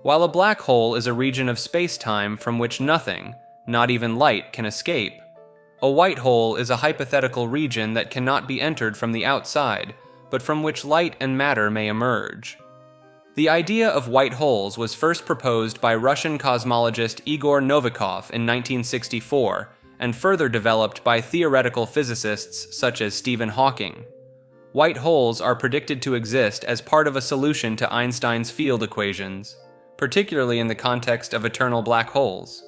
[SPEAKER 1] While a black hole is a region of space-time from which nothing, not even light, can escape, a white hole is a hypothetical region that cannot be entered from the outside, but from which light and matter may emerge. The idea of white holes was first proposed by Russian cosmologist Igor Novikov in 1964, and further developed by theoretical physicists such as Stephen Hawking. White holes are predicted to exist as part of a solution to Einstein's field equations, particularly in the context of eternal black holes.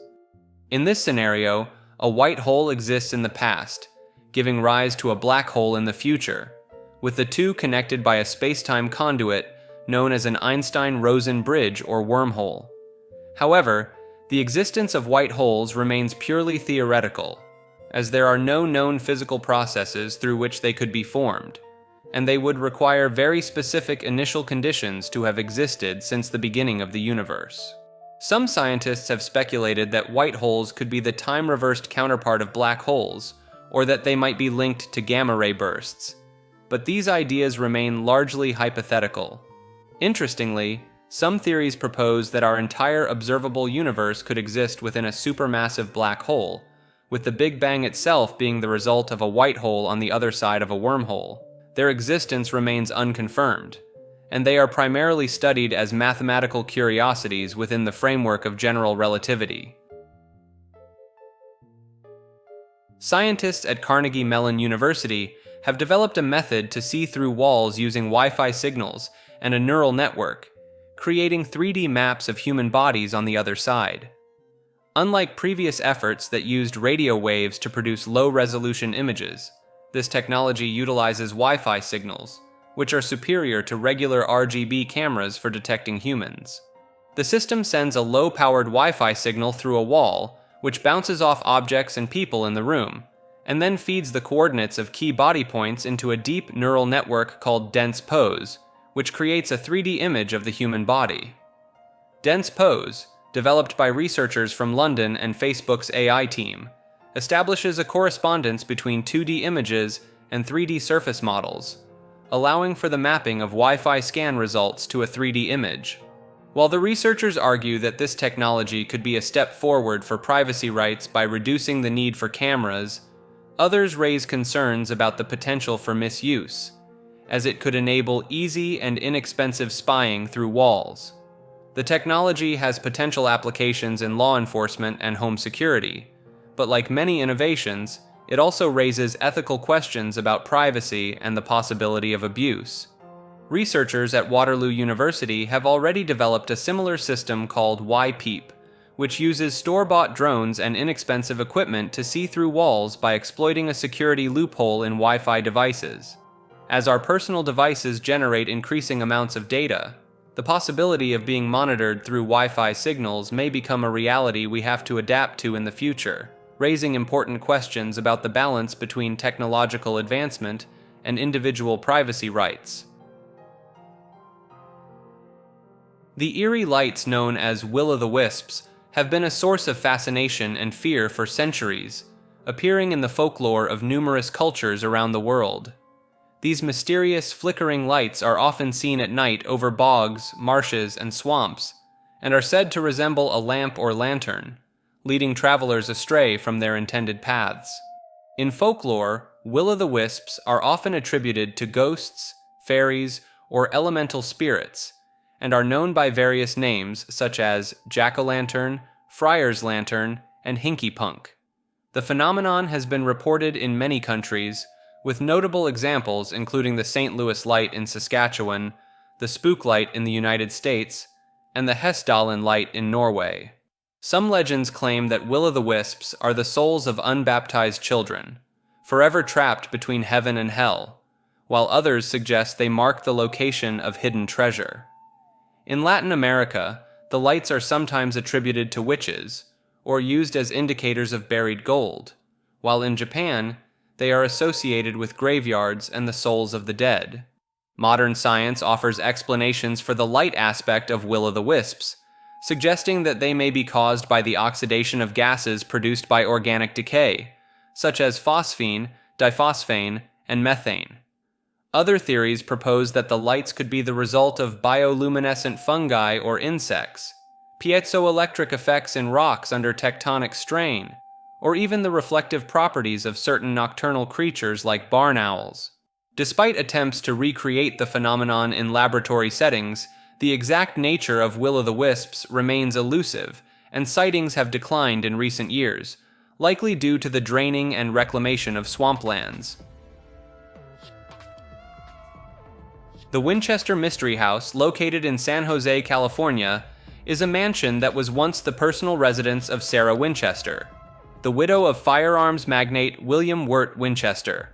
[SPEAKER 1] In this scenario, a white hole exists in the past, giving rise to a black hole in the future, with the two connected by a space-time conduit known as an Einstein-Rosen bridge or wormhole. However, the existence of white holes remains purely theoretical, as there are no known physical processes through which they could be formed, and they would require very specific initial conditions to have existed since the beginning of the universe. Some scientists have speculated that white holes could be the time-reversed counterpart of black holes, or that they might be linked to gamma-ray bursts, but these ideas remain largely hypothetical. Interestingly, some theories propose that our entire observable universe could exist within a supermassive black hole, with the Big Bang itself being the result of a white hole on the other side of a wormhole. Their existence remains unconfirmed, and they are primarily studied as mathematical curiosities within the framework of general relativity. Scientists at Carnegie Mellon University have developed a method to see through walls using Wi-Fi signals and a neural network, creating 3D maps of human bodies on the other side. Unlike previous efforts that used radio waves to produce low-resolution images, this technology utilizes Wi-Fi signals, which are superior to regular RGB cameras for detecting humans. The system sends a low-powered Wi-Fi signal through a wall, which bounces off objects and people in the room, and then feeds the coordinates of key body points into a deep neural network called dense pose, which creates a 3D image of the human body. Dense pose, developed by researchers from London and Facebook's AI team, establishes a correspondence between 2D images and 3D surface models, allowing for the mapping of Wi-Fi scan results to a 3D image. While the researchers argue that this technology could be a step forward for privacy rights by reducing the need for cameras, others raise concerns about the potential for misuse, as it could enable easy and inexpensive spying through walls. The technology has potential applications in law enforcement and home security, but like many innovations, it also raises ethical questions about privacy and the possibility of abuse. Researchers at Waterloo University have already developed a similar system called YPeep, which uses store-bought drones and inexpensive equipment to see through walls by exploiting a security loophole in Wi-Fi devices. As our personal devices generate increasing amounts of data, the possibility of being monitored through Wi-Fi signals may become a reality we have to adapt to in the future, raising important questions about the balance between technological advancement and individual privacy rights. The eerie lights known as will-o'-the-wisps have been a source of fascination and fear for centuries, appearing in the folklore of numerous cultures around the world. These mysterious flickering lights are often seen at night over bogs, marshes, and swamps, and are said to resemble a lamp or lantern, leading travelers astray from their intended paths. In folklore, will-o'-the-wisps are often attributed to ghosts, fairies, or elemental spirits, and are known by various names such as jack-o'-lantern, friar's lantern, and hinky-punk. The phenomenon has been reported in many countries, with notable examples including the St. Louis Light in Saskatchewan, the Spook Light in the United States, and the Hessdalen Light in Norway. Some legends claim that will-o'-the-wisps are the souls of unbaptized children, forever trapped between heaven and hell, while others suggest they mark the location of hidden treasure. In Latin America, the lights are sometimes attributed to witches, or used as indicators of buried gold, while in Japan, they are associated with graveyards and the souls of the dead. Modern science offers explanations for the light aspect of will-o'-the-wisps, suggesting that they may be caused by the oxidation of gases produced by organic decay, such as phosphine, diphosphane, and methane. Other theories propose that the lights could be the result of bioluminescent fungi or insects, piezoelectric effects in rocks under tectonic strain, or even the reflective properties of certain nocturnal creatures like barn owls. Despite attempts to recreate the phenomenon in laboratory settings, the exact nature of will-o'-the-wisps remains elusive, and sightings have declined in recent years, likely due to the draining and reclamation of swamplands. The Winchester Mystery House, located in San Jose, California, is a mansion that was once the personal residence of Sarah Winchester, the widow of firearms magnate William Wirt Winchester.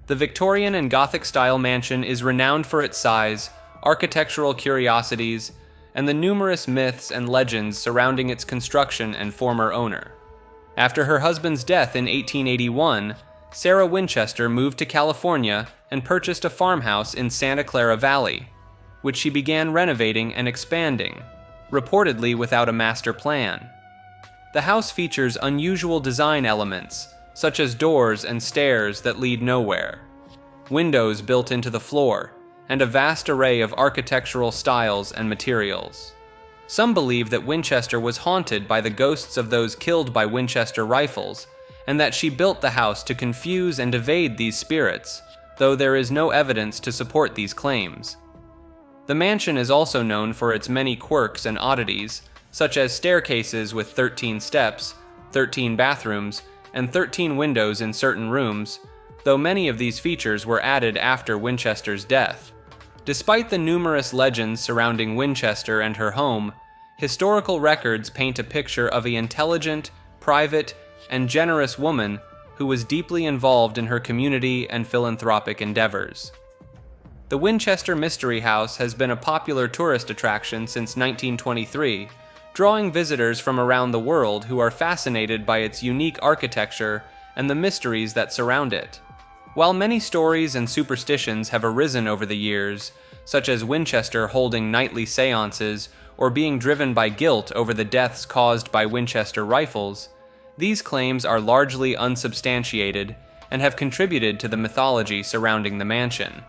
[SPEAKER 1] The Victorian and Gothic-style mansion is renowned for its size, architectural curiosities, and the numerous myths and legends surrounding its construction and former owner. After her husband's death in 1881, Sarah Winchester moved to California and purchased a farmhouse in Santa Clara Valley, which she began renovating and expanding, reportedly without a master plan. The house features unusual design elements, such as doors and stairs that lead nowhere, windows built into the floor, and a vast array of architectural styles and materials. Some believe that Winchester was haunted by the ghosts of those killed by Winchester rifles, and that she built the house to confuse and evade these spirits, though there is no evidence to support these claims. The mansion is also known for its many quirks and oddities, such as staircases with 13 steps, 13 bathrooms, and 13 windows in certain rooms, though many of these features were added after Winchester's death. Despite the numerous legends surrounding Winchester and her home, historical records paint a picture of an intelligent, private, and generous woman who was deeply involved in her community and philanthropic endeavors. The Winchester Mystery House has been a popular tourist attraction since 1923, drawing visitors from around the world who are fascinated by its unique architecture and the mysteries that surround it. While many stories and superstitions have arisen over the years, such as Winchester holding nightly seances or being driven by guilt over the deaths caused by Winchester rifles, these claims are largely unsubstantiated and have contributed to the mythology surrounding the mansion.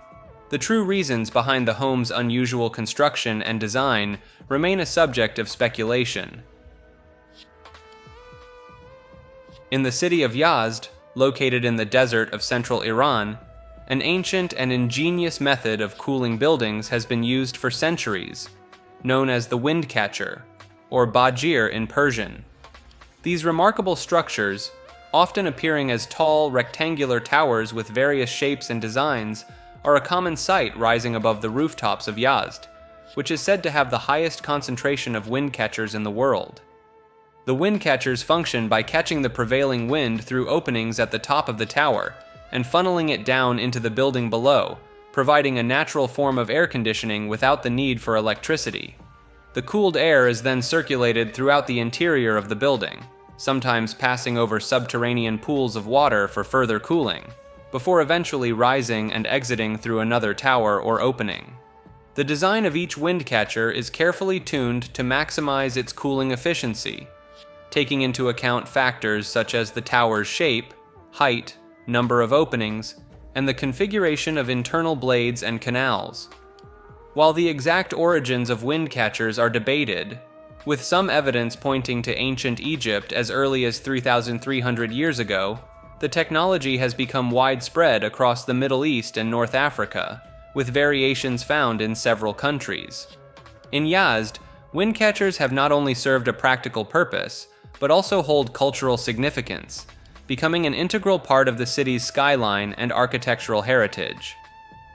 [SPEAKER 1] The true reasons behind the home's unusual construction and design remain a subject of speculation. In the city of Yazd, located in the desert of central Iran, an ancient and ingenious method of cooling buildings has been used for centuries, known as the wind catcher, or bajir in Persian. These remarkable structures, often appearing as tall, rectangular towers with various shapes and designs, are a common sight rising above the rooftops of Yazd, which is said to have the highest concentration of wind catchers in the world. The wind catchers function by catching the prevailing wind through openings at the top of the tower and funneling it down into the building below, providing a natural form of air conditioning without the need for electricity. The cooled air is then circulated throughout the interior of the building, sometimes passing over subterranean pools of water for further cooling, before eventually rising and exiting through another tower or opening. The design of each wind catcher is carefully tuned to maximize its cooling efficiency, taking into account factors such as the tower's shape, height, number of openings, and the configuration of internal blades and canals. While the exact origins of wind catchers are debated, with some evidence pointing to ancient Egypt as early as 3,300 years ago, the technology has become widespread across the Middle East and North Africa, with variations found in several countries. In Yazd, wind catchers have not only served a practical purpose, but also hold cultural significance, becoming an integral part of the city's skyline and architectural heritage.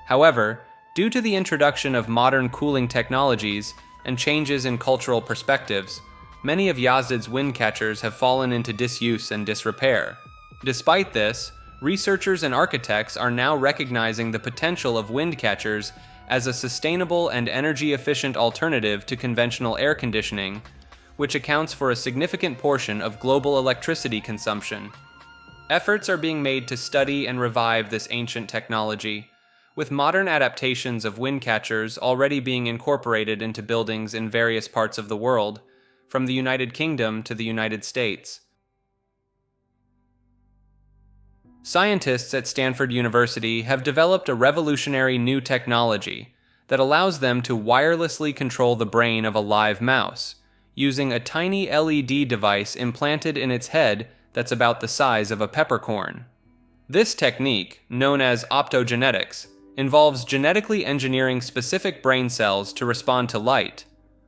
[SPEAKER 1] However, due to the introduction of modern cooling technologies and changes in cultural perspectives, many of Yazd's wind catchers have fallen into disuse and disrepair. Despite this, researchers and architects are now recognizing the potential of wind catchers as a sustainable and energy-efficient alternative to conventional air conditioning, which accounts for a significant portion of global electricity consumption. Efforts are being made to study and revive this ancient technology, with modern adaptations of wind catchers already being incorporated into buildings in various parts of the world, from the United Kingdom to the United States. Scientists at Stanford University have developed a revolutionary new technology that allows them to wirelessly control the brain of a live mouse, using a tiny LED device implanted in its head that's about the size of a peppercorn. This technique, known as optogenetics, involves genetically engineering specific brain cells to respond to light,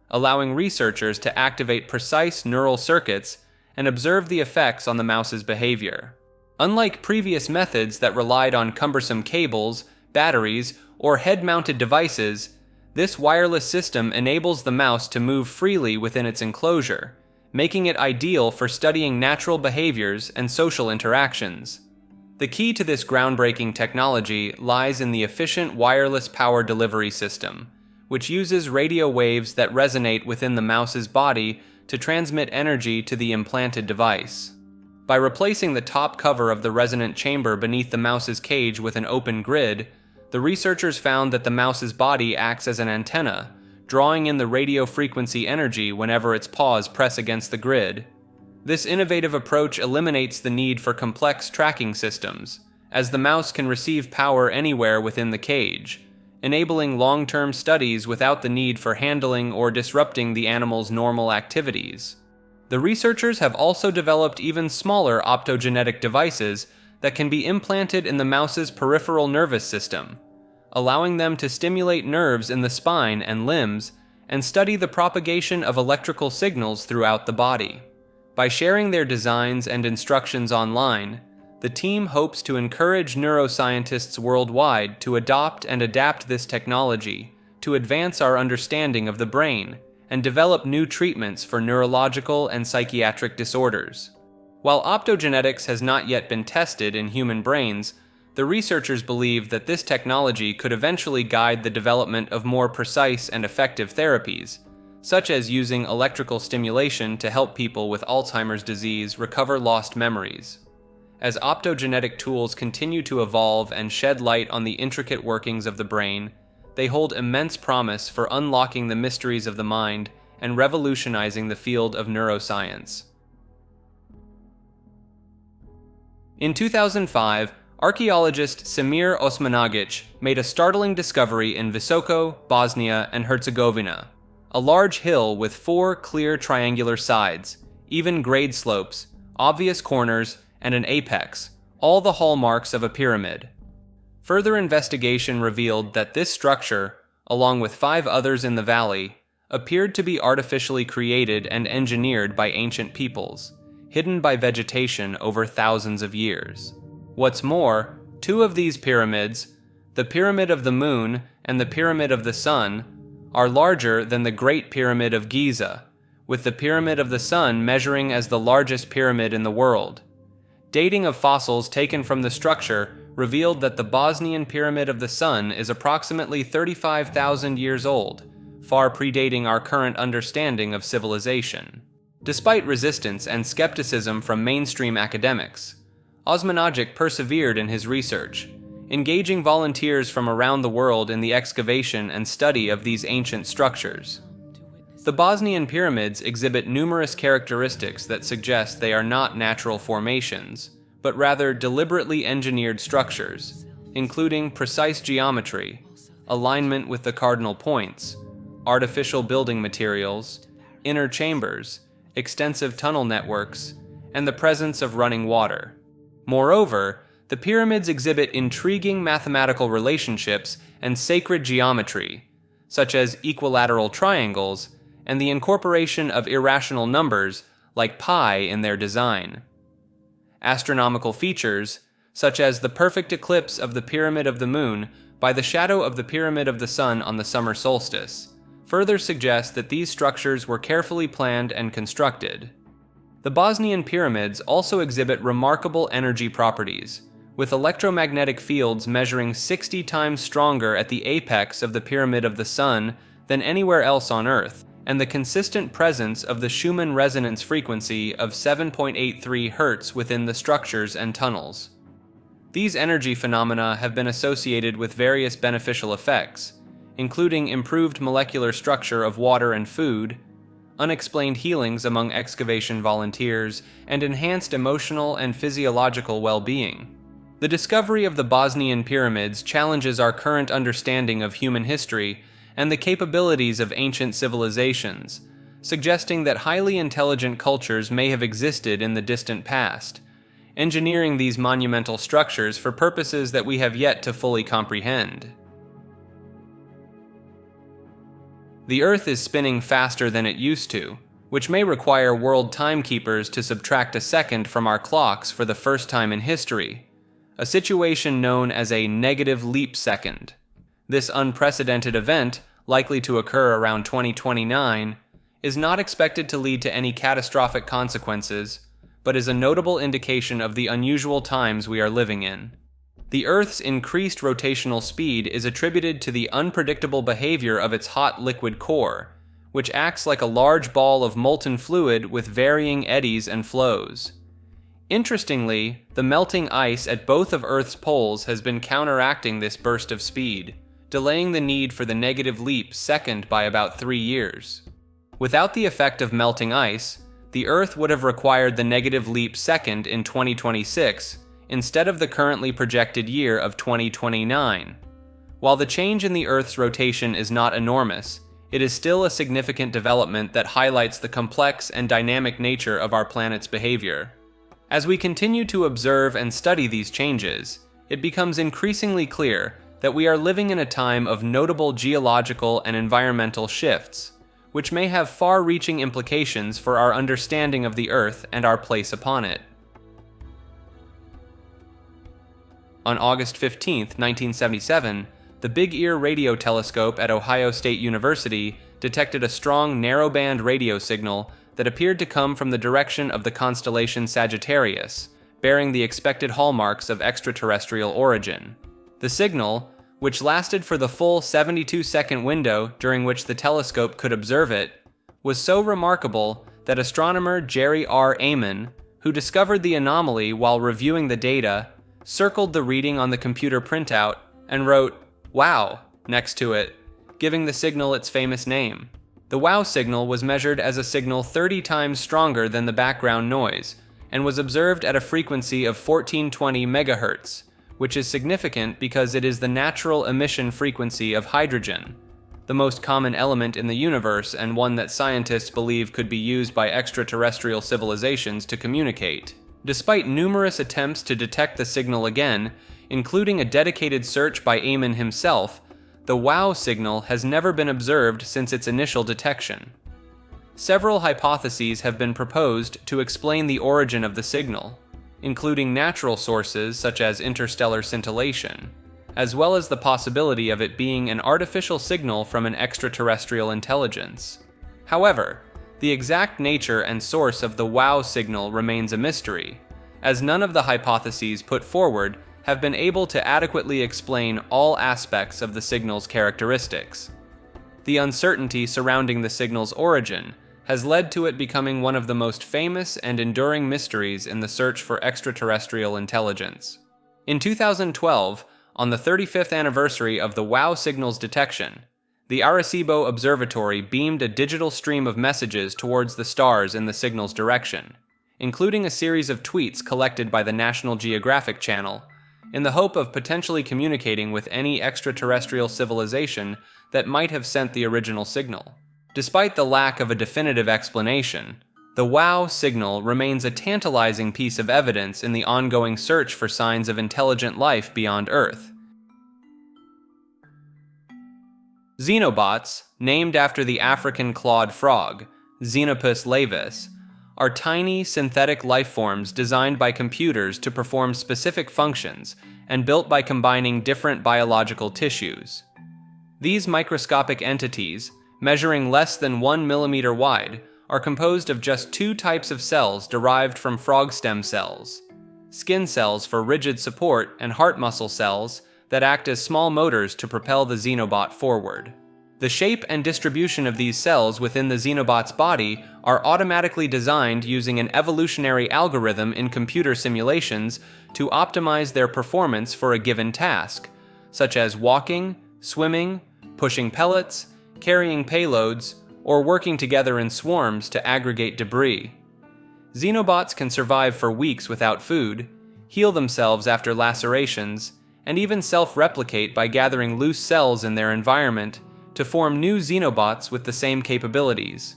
[SPEAKER 1] allowing researchers to activate precise neural circuits and observe the effects on the mouse's behavior. Unlike previous methods that relied on cumbersome cables, batteries, or head-mounted devices, this wireless system enables the mouse to move freely within its enclosure, making it ideal for studying natural behaviors and social interactions. The key to this groundbreaking technology lies in the efficient wireless power delivery system, which uses radio waves that resonate within the mouse's body to transmit energy to the implanted device. By replacing the top cover of the resonant chamber beneath the mouse's cage with an open grid, the researchers found that the mouse's body acts as an antenna, drawing in the radio frequency energy whenever its paws press against the grid. This innovative approach eliminates the need for complex tracking systems, as the mouse can receive power anywhere within the cage, enabling long-term studies without the need for handling or disrupting the animal's normal activities. The researchers have also developed even smaller optogenetic devices that can be implanted in the mouse's peripheral nervous system, allowing them to stimulate nerves in the spine and limbs and study the propagation of electrical signals throughout the body. By sharing their designs and instructions online, the team hopes to encourage neuroscientists worldwide to adopt and adapt this technology to advance our understanding of the brain and develop new treatments for neurological and psychiatric disorders. While optogenetics has not yet been tested in human brains, the researchers believe that this technology could eventually guide the development of more precise and effective therapies, such as using electrical stimulation to help people with Alzheimer's disease recover lost memories. As optogenetic tools continue to evolve and shed light on the intricate workings of the brain, they hold immense promise for unlocking the mysteries of the mind and revolutionizing the field of neuroscience. In 2005, archaeologist Semir Osmanagic made a startling discovery in Visoko, Bosnia, and Herzegovina, a large hill with 4 clear triangular sides, even grade slopes, obvious corners, and an apex, all the hallmarks of a pyramid. Further investigation revealed that this structure, along with 5 others in the valley, appeared to be artificially created and engineered by ancient peoples, hidden by vegetation over thousands of years. What's more, 2 of these pyramids, the Pyramid of the Moon and the Pyramid of the Sun, are larger than the Great Pyramid of Giza, with the Pyramid of the Sun measuring as the largest pyramid in the world. Dating of fossils taken from the structure revealed that the Bosnian Pyramid of the Sun is approximately 35,000 years old, far predating our current understanding of civilization. Despite resistance and skepticism from mainstream academics, Osmanagic persevered in his research, engaging volunteers from around the world in the excavation and study of these ancient structures. The Bosnian pyramids exhibit numerous characteristics that suggest they are not natural formations, but rather deliberately engineered structures, including precise geometry, alignment with the cardinal points, artificial building materials, inner chambers, extensive tunnel networks, and the presence of running water. Moreover, the pyramids exhibit intriguing mathematical relationships and sacred geometry, such as equilateral triangles and the incorporation of irrational numbers like pi in their design. Astronomical features, such as the perfect eclipse of the Pyramid of the Moon by the shadow of the Pyramid of the Sun on the summer solstice, further suggest that these structures were carefully planned and constructed. The Bosnian pyramids also exhibit remarkable energy properties, with electromagnetic fields measuring 60 times stronger at the apex of the Pyramid of the Sun than anywhere else on Earth, and the consistent presence of the Schumann resonance frequency of 7.83 Hz within the structures and tunnels. These energy phenomena have been associated with various beneficial effects, including improved molecular structure of water and food, unexplained healings among excavation volunteers, and enhanced emotional and physiological well-being. The discovery of the Bosnian pyramids challenges our current understanding of human history and the capabilities of ancient civilizations, suggesting that highly intelligent cultures may have existed in the distant past, engineering these monumental structures for purposes that we have yet to fully comprehend. The Earth is spinning faster than it used to, which may require world timekeepers to subtract a second from our clocks for the first time in history, a situation known as a negative leap second. This unprecedented event, likely to occur around 2029, is not expected to lead to any catastrophic consequences, but is a notable indication of the unusual times we are living in. The Earth's increased rotational speed is attributed to the unpredictable behavior of its hot liquid core, which acts like a large ball of molten fluid with varying eddies and flows. Interestingly, the melting ice at both of Earth's poles has been counteracting this burst of speed, delaying the need for the negative leap second by about 3 years. Without the effect of melting ice, the Earth would have required the negative leap second in 2026 instead of the currently projected year of 2029. While the change in the Earth's rotation is not enormous, it is still a significant development that highlights the complex and dynamic nature of our planet's behavior. As we continue to observe and study these changes, it becomes increasingly clear that we are living in a time of notable geological and environmental shifts, which may have far-reaching implications for our understanding of the Earth and our place upon it. On August 15, 1977, the Big Ear radio telescope at Ohio State University detected a strong narrowband radio signal that appeared to come from the direction of the constellation Sagittarius, bearing the expected hallmarks of extraterrestrial origin. The signal, which lasted for the full 72-second window during which the telescope could observe it, was so remarkable that astronomer Jerry R. Amon, who discovered the anomaly while reviewing the data, circled the reading on the computer printout and wrote, "Wow," next to it, giving the signal its famous name. The wow signal was measured as a signal 30 times stronger than the background noise and was observed at a frequency of 1420 MHz, which is significant because it is the natural emission frequency of hydrogen, the most common element in the universe and one that scientists believe could be used by extraterrestrial civilizations to communicate. Despite numerous attempts to detect the signal again, including a dedicated search by Eamon himself, the WOW signal has never been observed since its initial detection. Several hypotheses have been proposed to explain the origin of the signal, including natural sources such as interstellar scintillation, as well as the possibility of it being an artificial signal from an extraterrestrial intelligence. However, the exact nature and source of the WOW signal remains a mystery, as none of the hypotheses put forward have been able to adequately explain all aspects of the signal's characteristics. The uncertainty surrounding the signal's origin has led to it becoming one of the most famous and enduring mysteries in the search for extraterrestrial intelligence. In 2012, on the 35th anniversary of the WOW signal's detection, the Arecibo Observatory beamed a digital stream of messages towards the stars in the signal's direction, including a series of tweets collected by the National Geographic Channel, in the hope of potentially communicating with any extraterrestrial civilization that might have sent the original signal. Despite the lack of a definitive explanation, the WOW signal remains a tantalizing piece of evidence in the ongoing search for signs of intelligent life beyond Earth. Xenobots, named after the African clawed frog, Xenopus laevis, are tiny synthetic lifeforms designed by computers to perform specific functions and built by combining different biological tissues. These microscopic entities, measuring less than 1 millimeter wide, are composed of just two types of cells derived from frog stem cells: skin cells for rigid support and heart muscle cells that act as small motors to propel the xenobot forward. The shape and distribution of these cells within the xenobot's body are automatically designed using an evolutionary algorithm in computer simulations to optimize their performance for a given task, such as walking, swimming, pushing pellets, carrying payloads, or working together in swarms to aggregate debris. Xenobots can survive for weeks without food, heal themselves after lacerations, and even self-replicate by gathering loose cells in their environment to form new xenobots with the same capabilities.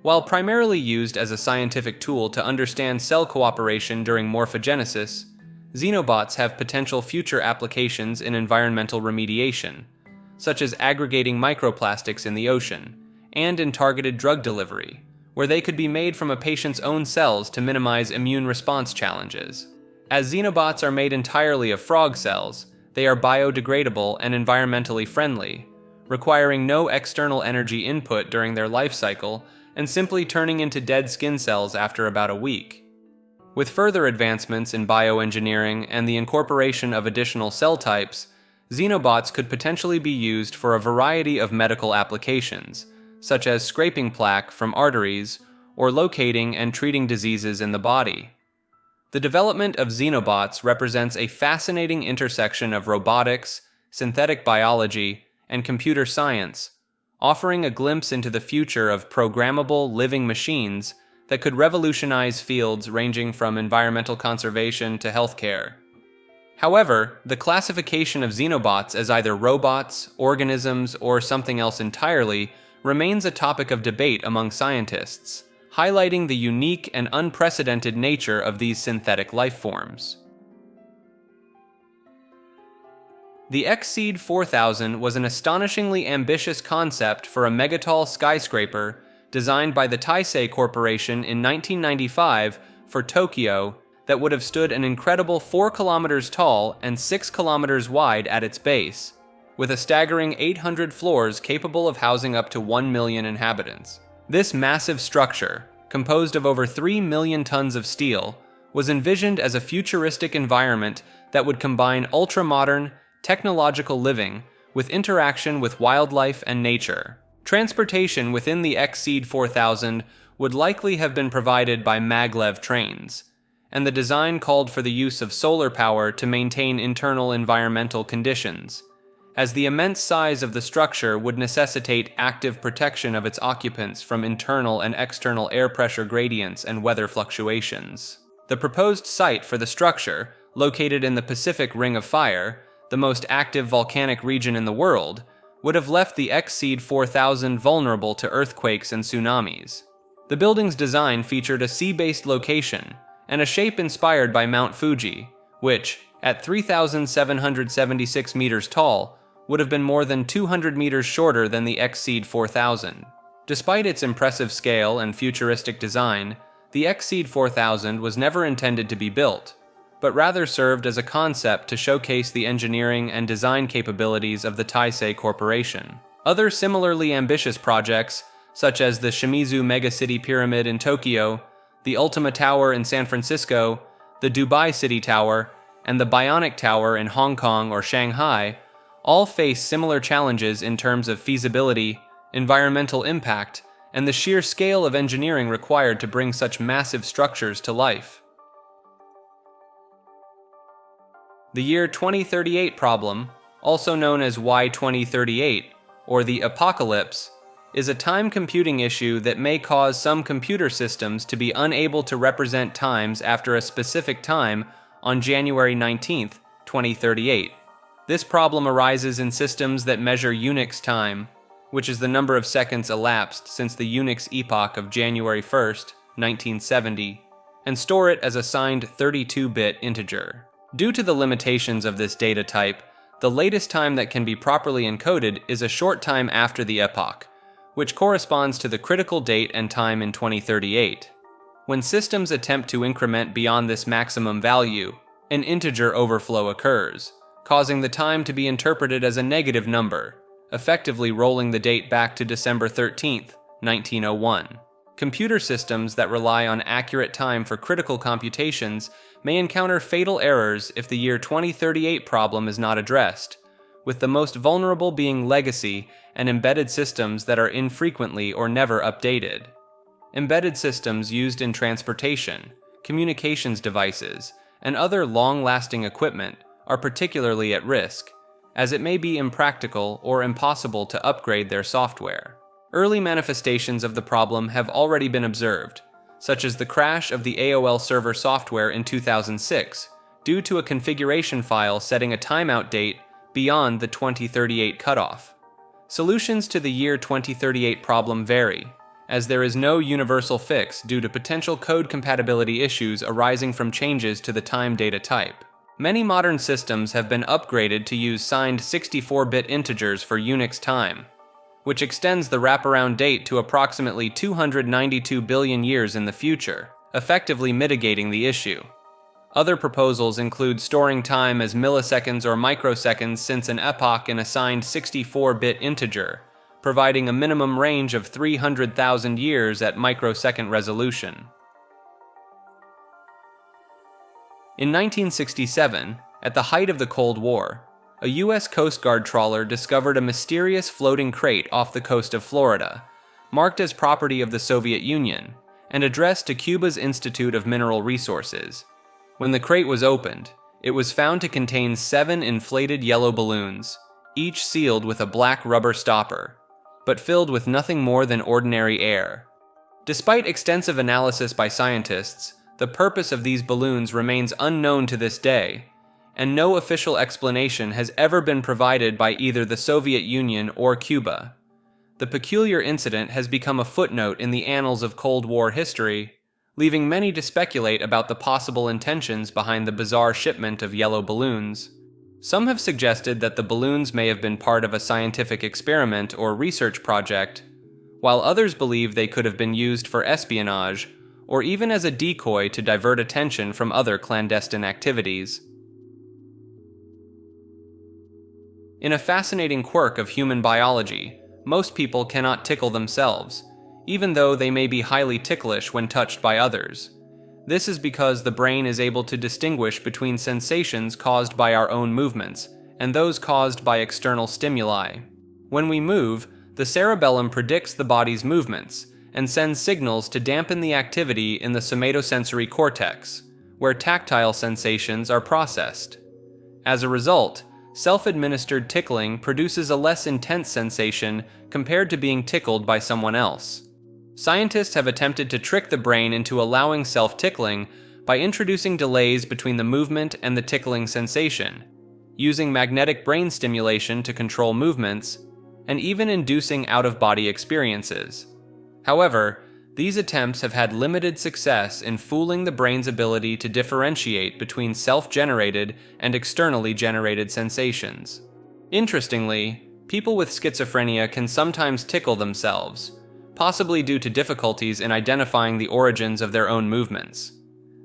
[SPEAKER 1] While primarily used as a scientific tool to understand cell cooperation during morphogenesis, xenobots have potential future applications in environmental remediation, such as aggregating microplastics in the ocean, and in targeted drug delivery, where they could be made from a patient's own cells to minimize immune response challenges. As xenobots are made entirely of frog cells, they are biodegradable and environmentally friendly, requiring no external energy input during their life cycle and simply turning into dead skin cells after about a week. With further advancements in bioengineering and the incorporation of additional cell types, xenobots could potentially be used for a variety of medical applications, such as scraping plaque from arteries or locating and treating diseases in the body. The development of xenobots represents a fascinating intersection of robotics, synthetic biology, and computer science, offering a glimpse into the future of programmable living machines that could revolutionize fields ranging from environmental conservation to healthcare. However, the classification of xenobots as either robots, organisms, or something else entirely remains a topic of debate among scientists, highlighting the unique and unprecedented nature of these synthetic life forms. The Exceed 4000 was an astonishingly ambitious concept for a megatall skyscraper designed by the Taisei Corporation in 1995 for Tokyo that would have stood an incredible 4 kilometers tall and 6 kilometers wide at its base, with a staggering 800 floors capable of housing up to 1 million inhabitants. This massive structure, composed of over 3 million tons of steel, was envisioned as a futuristic environment that would combine ultra-modern, technological living with interaction with wildlife and nature. Transportation within the Exceed 4000 would likely have been provided by maglev trains, and the design called for the use of solar power to maintain internal environmental conditions, as the immense size of the structure would necessitate active protection of its occupants from internal and external air pressure gradients and weather fluctuations. The proposed site for the structure, located in the Pacific Ring of Fire, the most active volcanic region in the world, would have left the Exceed 4000 vulnerable to earthquakes and tsunamis. The building's design featured a sea-based location and a shape inspired by Mount Fuji, which, at 3,776 meters tall, would have been more than 200 meters shorter than the Exceed 4000. Despite its impressive scale and futuristic design, the Exceed 4000 was never intended to be built, but rather served as a concept to showcase the engineering and design capabilities of the Taisei Corporation. Other similarly ambitious projects, such as the Shimizu Megacity Pyramid in Tokyo, the Ultima Tower in San Francisco, the Dubai City Tower, and the Bionic Tower in Hong Kong or Shanghai, all face similar challenges in terms of feasibility, environmental impact, and the sheer scale of engineering required to bring such massive structures to life. The year 2038 problem, also known as Y2038, or the apocalypse, is a time computing issue that may cause some computer systems to be unable to represent times after a specific time on January 19, 2038. This problem arises in systems that measure Unix time, which is the number of seconds elapsed since the Unix epoch of January 1, 1970, and store it as a signed 32-bit integer. Due to the limitations of this data type, the latest time that can be properly encoded is a short time after the epoch, which corresponds to the critical date and time in 2038. When systems attempt to increment beyond this maximum value, an integer overflow occurs, causing the time to be interpreted as a negative number, effectively rolling the date back to December 13, 1901. Computer systems that rely on accurate time for critical computations may encounter fatal errors if the year 2038 problem is not addressed, with the most vulnerable being legacy and embedded systems that are infrequently or never updated. Embedded systems used in transportation, communications devices, and other long-lasting equipment are particularly at risk, as it may be impractical or impossible to upgrade their software. Early manifestations of the problem have already been observed, such as the crash of the AOL server software in 2006, due to a configuration file setting a timeout date beyond the 2038 cutoff. Solutions to the year 2038 problem vary, as there is no universal fix due to potential code compatibility issues arising from changes to the time data type. Many modern systems have been upgraded to use signed 64-bit integers for Unix time, which extends the wraparound date to approximately 292 billion years in the future, effectively mitigating the issue. Other proposals include storing time as milliseconds or microseconds since an epoch in a signed 64-bit integer, providing a minimum range of 300,000 years at microsecond resolution. In 1967, at the height of the Cold War, a U.S. Coast Guard trawler discovered a mysterious floating crate off the coast of Florida, marked as property of the Soviet Union, and addressed to Cuba's Institute of Mineral Resources. When the crate was opened, it was found to contain 7 inflated yellow balloons, each sealed with a black rubber stopper, but filled with nothing more than ordinary air. Despite extensive analysis by scientists, the purpose of these balloons remains unknown to this day, and no official explanation has ever been provided by either the Soviet Union or Cuba. The peculiar incident has become a footnote in the annals of Cold War history, leaving many to speculate about the possible intentions behind the bizarre shipment of yellow balloons. Some have suggested that the balloons may have been part of a scientific experiment or research project, while others believe they could have been used for espionage or even as a decoy to divert attention from other clandestine activities. In a fascinating quirk of human biology, most people cannot tickle themselves, even though they may be highly ticklish when touched by others. This is because the brain is able to distinguish between sensations caused by our own movements and those caused by external stimuli. When we move, the cerebellum predicts the body's movements and sends signals to dampen the activity in the somatosensory cortex, where tactile sensations are processed. As a result, self-administered tickling produces a less intense sensation compared to being tickled by someone else. Scientists have attempted to trick the brain into allowing self-tickling by introducing delays between the movement and the tickling sensation, using magnetic brain stimulation to control movements, and even inducing out-of-body experiences. However, these attempts have had limited success in fooling the brain's ability to differentiate between self-generated and externally generated sensations. Interestingly, people with schizophrenia can sometimes tickle themselves, possibly due to difficulties in identifying the origins of their own movements.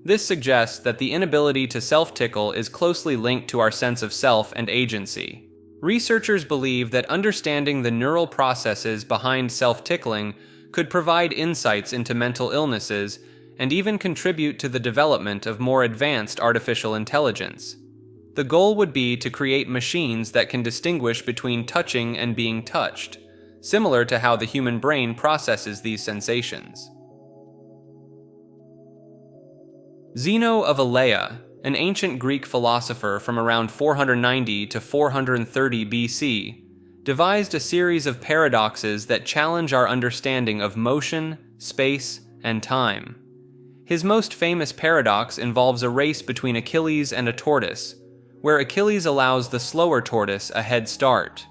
[SPEAKER 1] This suggests that the inability to self-tickle is closely linked to our sense of self and agency. Researchers believe that understanding the neural processes behind self-tickling could provide insights into mental illnesses and even contribute to the development of more advanced artificial intelligence. The goal would be to create machines that can distinguish between touching and being touched, similar to how the human brain processes these sensations. Zeno of Elea, an ancient Greek philosopher from around 490 to 430 BC, devised a series of paradoxes that challenge our understanding of motion, space, and time. His most famous paradox involves a race between Achilles and a tortoise, where Achilles allows the slower tortoise a head start.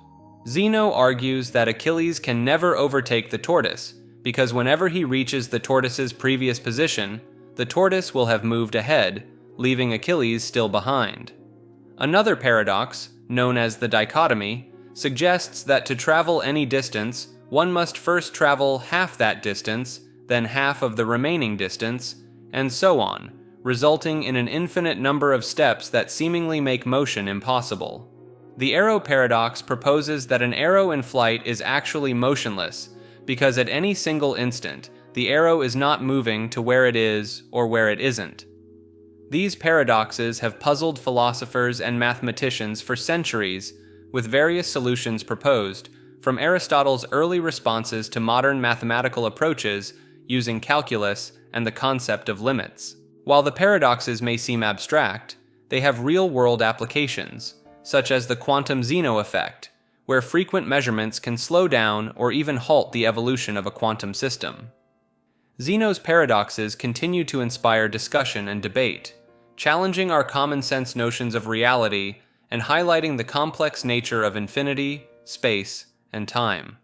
[SPEAKER 1] Zeno argues that Achilles can never overtake the tortoise, because whenever he reaches the tortoise's previous position, the tortoise will have moved ahead, leaving Achilles still behind. Another paradox, known as the dichotomy, suggests that to travel any distance, one must first travel half that distance, then half of the remaining distance, and so on, resulting in an infinite number of steps that seemingly make motion impossible. The arrow paradox proposes that an arrow in flight is actually motionless, because at any single instant, the arrow is not moving to where it is or where it isn't. These paradoxes have puzzled philosophers and mathematicians for centuries, with various solutions proposed, from Aristotle's early responses to modern mathematical approaches using calculus and the concept of limits. While the paradoxes may seem abstract, they have real-world applications, such as the quantum Zeno effect, where frequent measurements can slow down or even halt the evolution of a quantum system. Zeno's paradoxes continue to inspire discussion and debate, challenging our common-sense notions of reality and highlighting the complex nature of infinity, space, and time.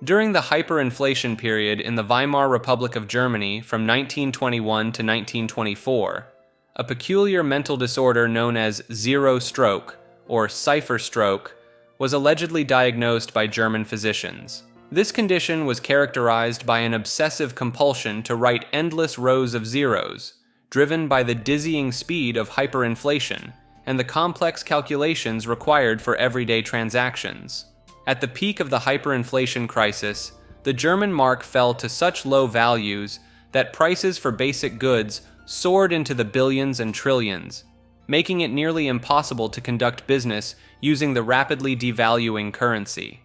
[SPEAKER 1] During the hyperinflation period in the Weimar Republic of Germany from 1921 to 1924, a peculiar mental disorder known as zero stroke, or cipher stroke, was allegedly diagnosed by German physicians. This condition was characterized by an obsessive compulsion to write endless rows of zeros, driven by the dizzying speed of hyperinflation and the complex calculations required for everyday transactions. At the peak of the hyperinflation crisis, the German mark fell to such low values that prices for basic goods soared into the billions and trillions, making it nearly impossible to conduct business using the rapidly devaluing currency.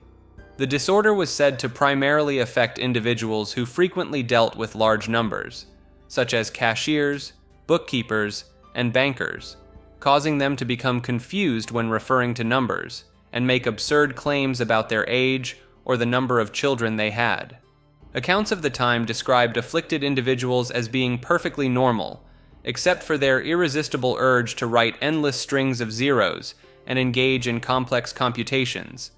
[SPEAKER 1] The disorder was said to primarily affect individuals who frequently dealt with large numbers, such as cashiers, bookkeepers, and bankers, causing them to become confused when referring to numbers and make absurd claims about their age or the number of children they had. Accounts of the time described afflicted individuals as being perfectly normal, except for their irresistible urge to write endless strings of zeros and engage in complex computations,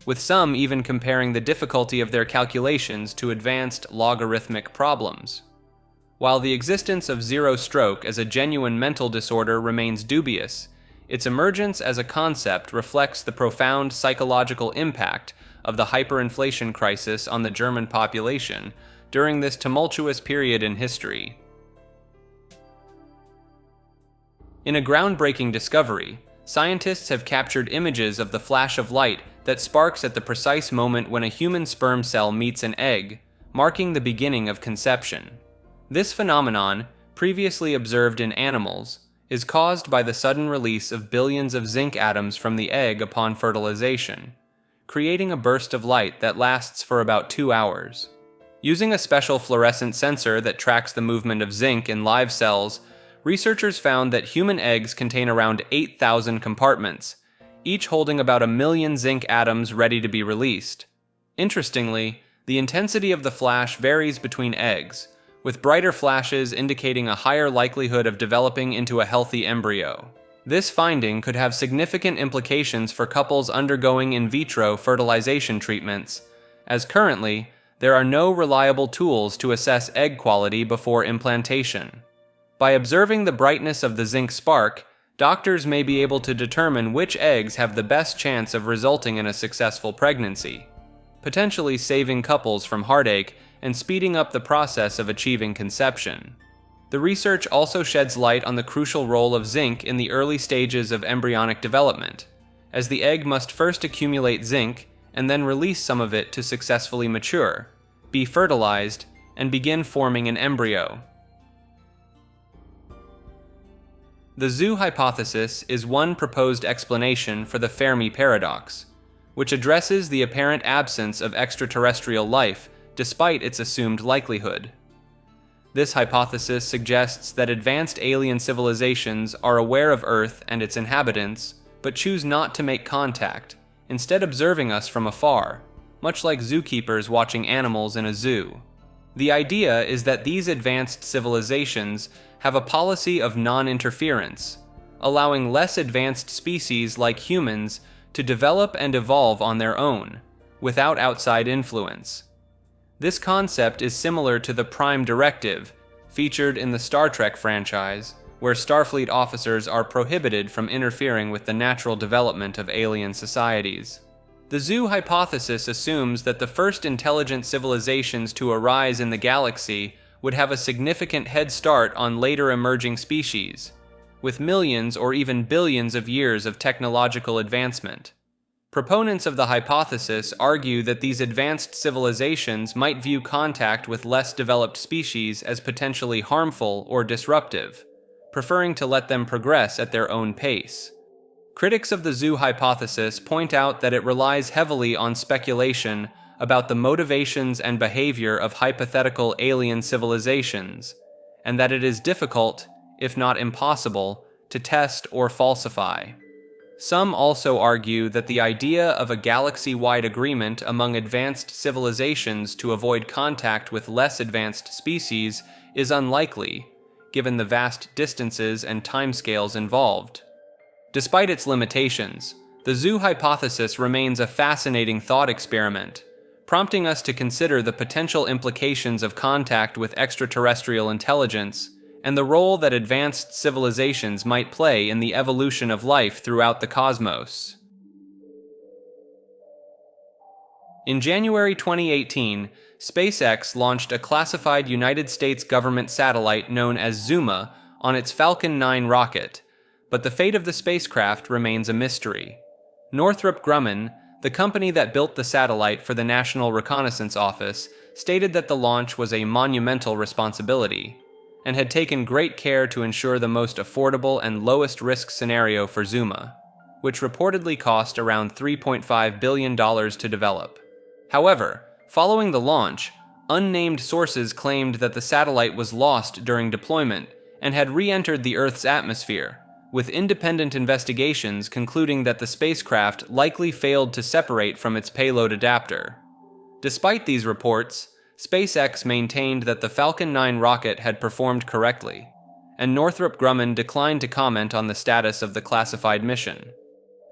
[SPEAKER 1] with some even comparing the difficulty of their calculations to advanced logarithmic problems. While the existence of zero stroke as a genuine mental disorder remains dubious, its emergence as a concept reflects the profound psychological impact of the hyperinflation crisis on the German population during this tumultuous period in history. In a groundbreaking discovery, scientists have captured images of the flash of light that sparks at the precise moment when a human sperm cell meets an egg, marking the beginning of conception. This phenomenon, previously observed in animals, is caused by the sudden release of billions of zinc atoms from the egg upon fertilization, creating a burst of light that lasts for about 2 hours. Using a special fluorescent sensor that tracks the movement of zinc in live cells, researchers found that human eggs contain around 8,000 compartments, each holding about 1 million zinc atoms ready to be released. Interestingly, the intensity of the flash varies between eggs, with brighter flashes indicating a higher likelihood of developing into a healthy embryo. This finding could have significant implications for couples undergoing in vitro fertilization treatments, as currently, there are no reliable tools to assess egg quality before implantation. By observing the brightness of the zinc spark, doctors may be able to determine which eggs have the best chance of resulting in a successful pregnancy, potentially saving couples from heartache and speeding up the process of achieving conception. The research also sheds light on the crucial role of zinc in the early stages of embryonic development, as the egg must first accumulate zinc and then release some of it to successfully mature, be fertilized, and begin forming an embryo. The zoo hypothesis is one proposed explanation for the Fermi paradox, which addresses the apparent absence of extraterrestrial life despite its assumed likelihood. This hypothesis suggests that advanced alien civilizations are aware of Earth and its inhabitants, but choose not to make contact, instead observing us from afar, much like zookeepers watching animals in a zoo. The idea is that these advanced civilizations have a policy of non-interference, allowing less advanced species like humans to develop and evolve on their own, without outside influence. This concept is similar to the Prime Directive, featured in the Star Trek franchise, where Starfleet officers are prohibited from interfering with the natural development of alien societies. The zoo hypothesis assumes that the first intelligent civilizations to arise in the galaxy would have a significant head start on later emerging species, with millions or even billions of years of technological advancement. Proponents of the hypothesis argue that these advanced civilizations might view contact with less developed species as potentially harmful or disruptive, preferring to let them progress at their own pace. Critics of the zoo hypothesis point out that it relies heavily on speculation about the motivations and behavior of hypothetical alien civilizations, and that it is difficult, if not impossible, to test or falsify. Some also argue that the idea of a galaxy-wide agreement among advanced civilizations to avoid contact with less advanced species is unlikely, given the vast distances and timescales involved. Despite its limitations, the zoo hypothesis remains a fascinating thought experiment, prompting us to consider the potential implications of contact with extraterrestrial intelligence and the role that advanced civilizations might play in the evolution of life throughout the cosmos. In January 2018, SpaceX launched a classified United States government satellite known as Zuma on its Falcon 9 rocket, but the fate of the spacecraft remains a mystery. Northrop Grumman, the company that built the satellite for the National Reconnaissance Office, stated that the launch was a monumental responsibility, and had taken great care to ensure the most affordable and lowest risk scenario for Zuma, which reportedly cost around $3.5 billion to develop. However, following the launch, unnamed sources claimed that the satellite was lost during deployment and had re-entered the Earth's atmosphere, with independent investigations concluding that the spacecraft likely failed to separate from its payload adapter. Despite these reports, SpaceX maintained that the Falcon 9 rocket had performed correctly, and Northrop Grumman declined to comment on the status of the classified mission.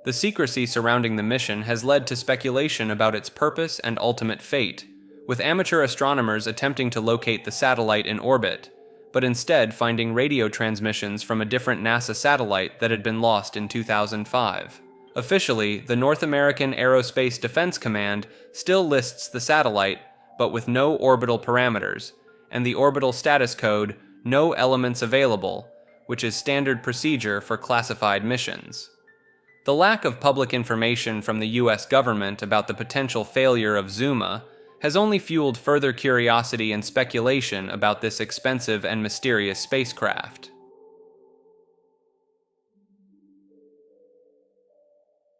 [SPEAKER 1] The secrecy surrounding the mission has led to speculation about its purpose and ultimate fate, with amateur astronomers attempting to locate the satellite in orbit, but instead finding radio transmissions from a different NASA satellite that had been lost in 2005. Officially, the North American Aerospace Defense Command still lists the satellite, but with no orbital parameters, and the orbital status code, no elements available, which is standard procedure for classified missions. The lack of public information from the US government about the potential failure of Zuma has only fueled further curiosity and speculation about this expensive and mysterious spacecraft.